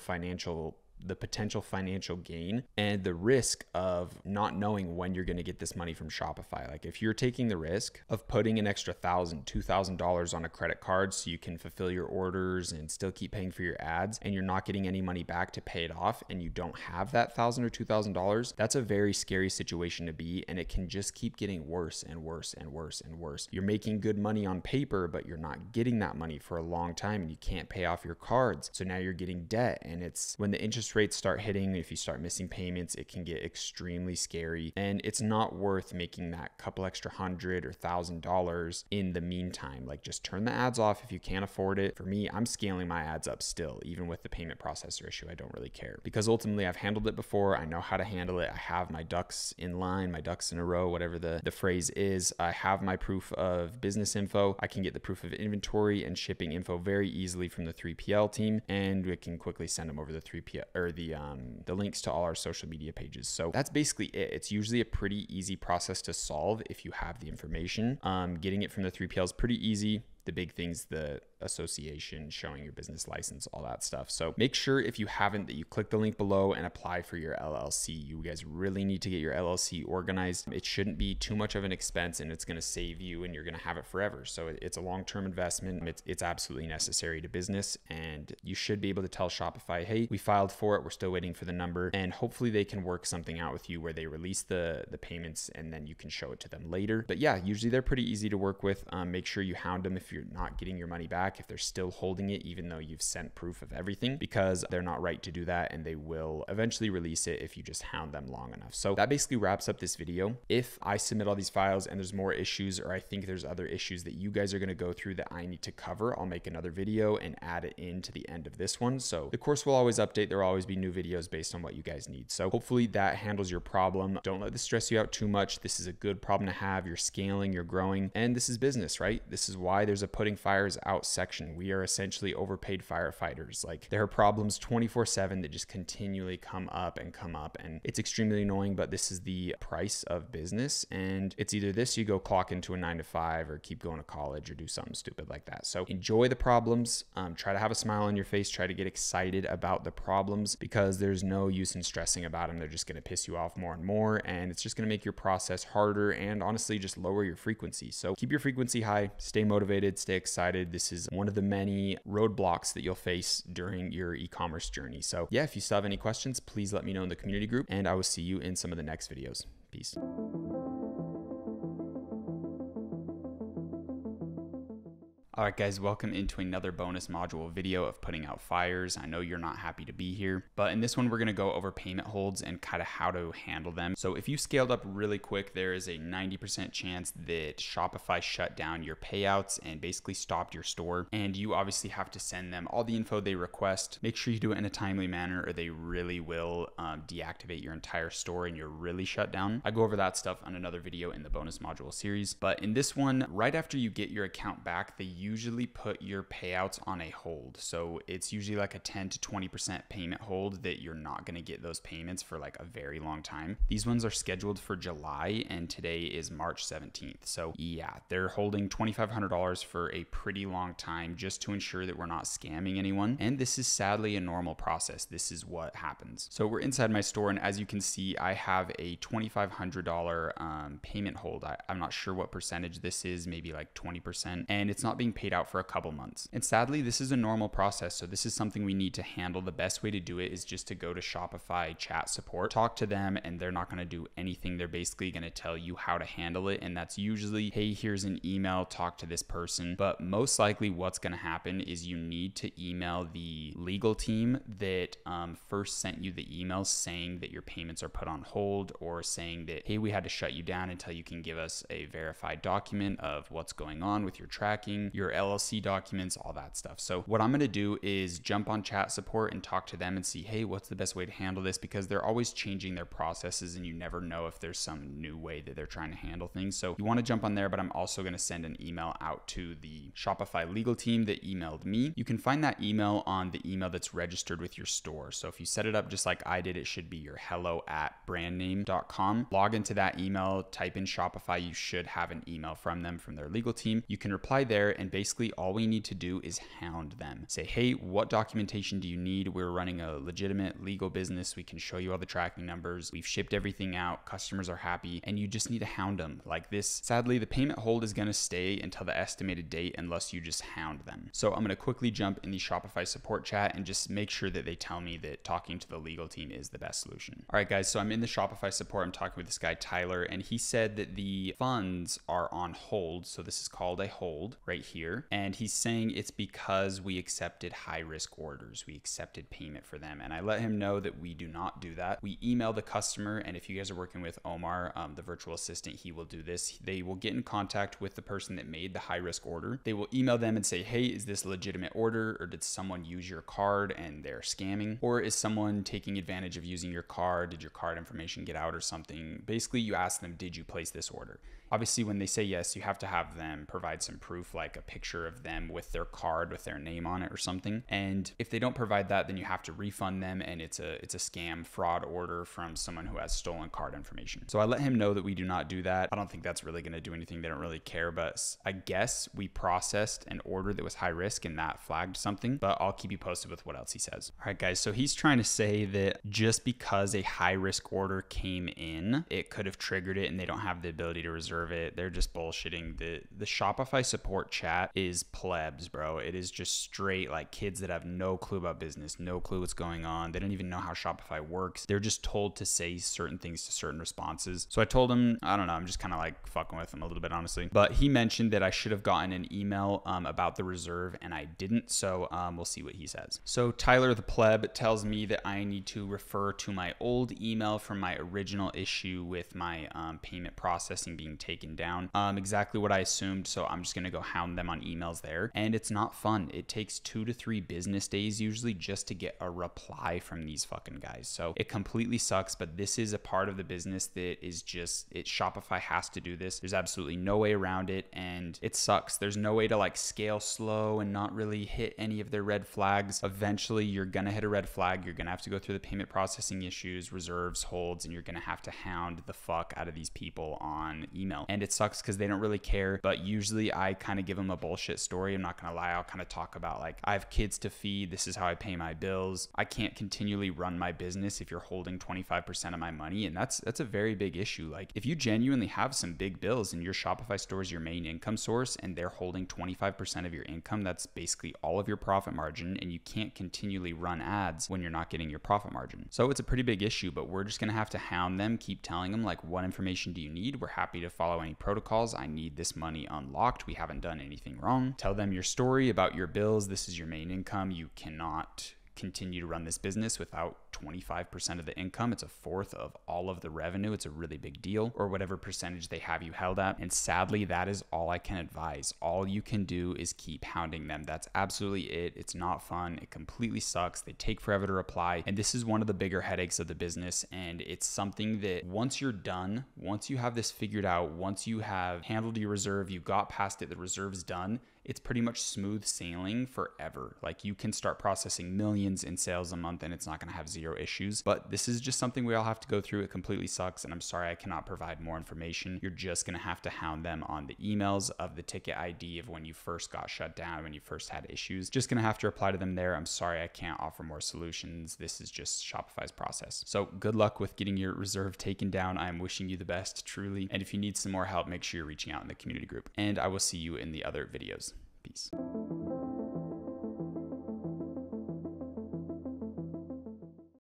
potential financial gain and the risk of not knowing when you're going to get this money from Shopify. Like, if you're taking the risk of putting an extra $1,000, $2,000 on a credit card so you can fulfill your orders and still keep paying for your ads, and you're not getting any money back to pay it off, and you don't have that $1,000 or $2,000, that's a very scary situation to be, and it can just keep getting worse and worse and worse and worse. You're making good money on paper, but you're not getting that money for a long time, and you can't pay off your cards. So now you're getting debt, and it's when the interest rates start hitting, if you start missing payments, it can get extremely scary, and it's not worth making that couple extra $100 or $1,000 in the meantime. Like, just turn the ads off if you can't afford it. For me, I'm scaling my ads up still, even with the payment processor issue. I don't really care, because ultimately I've handled it before. I know how to handle it. I have my ducks in line, my ducks in a row, whatever the phrase is. I have my proof of business info. I can get the proof of inventory and shipping info very easily from the 3PL team, and we can quickly send them over the 3PL or the links to all our social media pages. So that's basically it. It's usually a pretty easy process to solve if you have the information. Getting it from the 3PL is pretty easy. The big things, the association, showing your business license, all that stuff. So make sure, if you haven't, that you click the link below and apply for your LLC. You guys really need to get your LLC organized. It shouldn't be too much of an expense, and it's going to save you, and you're going to have it forever. So it's a long-term investment. It's absolutely necessary to business, and you should be able to tell Shopify, hey, we filed for it, we're still waiting for the number, and hopefully they can work something out with you where they release the payments and then you can show it to them later. But yeah, usually they're pretty easy to work with. Make sure you hound them if you're not getting your money back, if they're still holding it even though you've sent proof of everything, because they're not right to do that, and they will eventually release it if you just hound them long enough. So that basically wraps up this video. If I submit all these files and there's more issues, or I think there's other issues that you guys are going to go through that I need to cover, I'll make another video and add it into the end of this one. So the course will always update. There will always be new videos based on what you guys need. So hopefully that handles your problem. Don't let this stress you out too much. This is a good problem to have. You're scaling, you're growing, and this is business, right? This is why there's a putting fires out section. We are essentially overpaid firefighters. Like, there are problems 24/7 that just continually come up, and it's extremely annoying, but this is the price of business. And it's either this, you go clock into a 9 to 5, or keep going to college, or do something stupid like that. So enjoy the problems. Try to have a smile on your face. Try to get excited about the problems, because there's no use in stressing about them. They're just going to piss you off more and more, and it's just going to make your process harder, and honestly just lower your frequency. So keep your frequency high, stay motivated, stay excited. This is one of the many roadblocks that you'll face during your e-commerce journey. So yeah, if you still have any questions, please let me know in the community group, and I will see you in some of the next videos. Peace. All right, guys, welcome into another bonus module video of putting out fires. I know you're not happy to be here, but in this one, we're going to go over payment holds and kind of how to handle them. So if you scaled up really quick, there is a 90% chance that Shopify shut down your payouts and basically stopped your store. And you obviously have to send them all the info they request. Make sure you do it in a timely manner or they really will deactivate your entire store and you're really shut down. I go over that stuff on another video in the bonus module series. But in this one, right after you get your account back, they usually put your payouts on a hold. So it's usually like a 10 to 20% payment hold that you're not going to get those payments for like a very long time. These ones are scheduled for July and today is March 17th. So yeah, they're holding $2,500 for a pretty long time just to ensure that we're not scamming anyone. And this is sadly a normal process. This is what happens. So we're inside my store and as you can see, I have a $2,500 payment hold. I'm not sure what percentage this is, maybe like 20%. And it's not being paid out for a couple months. And sadly, this is a normal process. So this is something we need to handle. The best way to do it is just to go to Shopify chat support, talk to them, and they're not going to do anything. They're basically going to tell you how to handle it. And that's usually, hey, here's an email, talk to this person. But most likely what's going to happen is you need to email the legal team that first sent you the email saying that your payments are put on hold or saying that, hey, we had to shut you down until you can give us a verified document of what's going on with your tracking, your LLC documents, all that stuff. So what I'm going to do is jump on chat support and talk to them and see, hey, what's the best way to handle this? Because they're always changing their processes and you never know if there's some new way that they're trying to handle things. So you want to jump on there, but I'm also going to send an email out to the Shopify legal team that emailed me. You can find that email on the email that's registered with your store. So if you set it up just like I did, it should be your hello@brandname.com. Log into that email, type in Shopify. You should have an email from them, from their legal team. You can reply there and basically all we need to do is hound them. Say, hey, what documentation do you need? We're running a legitimate legal business. We can show you all the tracking numbers. We've shipped everything out. Customers are happy. And you just need to hound them like this. Sadly, the payment hold is going to stay until the estimated date unless you just hound them. So I'm going to quickly jump in the Shopify support chat and just make sure that they tell me that talking to the legal team is the best solution. All right, guys. So I'm in the Shopify support. I'm talking with this guy, Tyler, and he said that the funds are on hold. So this is called a hold right here. And he's saying it's because we accepted high risk orders. We accepted payment for them. And I let him know that we do not do that. We email the customer. And if you guys are working with Omar, the virtual assistant, he will do this. They will get in contact with the person that made the high risk order. They will email them and say, hey, is this a legitimate order? Or did someone use your card and they're scamming? Or is someone taking advantage of using your card? Did your card information get out or something? Basically, you ask them, did you place this order? Obviously, when they say yes, you have to have them provide some proof, like a picture of them with their card with their name on it or something. And if they don't provide that, then you have to refund them, and it's a scam fraud order from someone who has stolen card information. So I let him know that we do not do that. I don't think that's really going to do anything. They don't really care, but I guess we processed an order that was high risk and that flagged something, but I'll keep you posted with what else he says. All right, guys. So he's trying to say that just because a high risk order came in, it could have triggered it and they don't have the ability to reserve it. They're just bullshitting. The Shopify support chat is plebs, bro. It is just straight like kids that have no clue about business, no clue what's going on. They don't even know how Shopify works. They're just told to say certain things to certain responses. So I told him, I don't know, I'm just kind of like fucking with him a little bit, honestly. But he mentioned that I should have gotten an email about the reserve and I didn't. So we'll see what he says. So Tyler the pleb tells me that I need to refer to my old email from my original issue with my payment processing being taken down. Exactly what I assumed. So I'm just going to go hound them on emails there. And it's not fun. It takes 2 to 3 business days usually just to get a reply from these fucking guys. So it completely sucks, but this is a part of the business that is just, Shopify has to do this. There's absolutely no way around it. And it sucks. There's no way to like scale slow and not really hit any of their red flags. Eventually you're going to hit a red flag. You're going to have to go through the payment processing issues, reserves, holds, and you're going to have to hound the fuck out of these people on email. And it sucks because they don't really care, but usually I kind of give them a bullshit story. I'm not gonna lie. I'll kind of talk about like, I have kids to feed. This is how I pay my bills. I can't continually run my business if you're holding 25% of my money. And that's a very big issue. Like if you genuinely have some big bills and your Shopify store is your main income source and they're holding 25% of your income, that's basically all of your profit margin. And you can't continually run ads when you're not getting your profit margin. So it's a pretty big issue, but we're just gonna have to hound them, keep telling them like, what information do you need? We're happy to follow any protocols. I need this money unlocked. We haven't done anything anything wrong. Tell them your story about your bills. This is your main income. You cannot continue to run this business without 25% of the income. It's a fourth of all of the revenue. It's a really big deal, or whatever percentage they have you held at. And sadly, that is all I can advise. All you can do is keep hounding them. That's absolutely it. It's not fun. It completely sucks. They take forever to reply. And this is one of the bigger headaches of the business. And it's something that once you're done, once you have this figured out, once you have handled your reserve, you got past it, the reserve's done, it's pretty much smooth sailing forever. Like, you can start processing millions in sales a month and it's not going to have zero issues. But this is just something we all have to go through. It completely sucks. And I'm sorry I cannot provide more information. You're just going to have to hound them on the emails of the ticket ID of when you first got shut down, when you first had issues. Just going to have to reply to them there. I'm sorry I can't offer more solutions. This is just Shopify's process. So good luck with getting your reserve taken down. I am wishing you the best, truly. And if you need some more help, make sure you're reaching out in the community group. And I will see you in the other videos. Peace.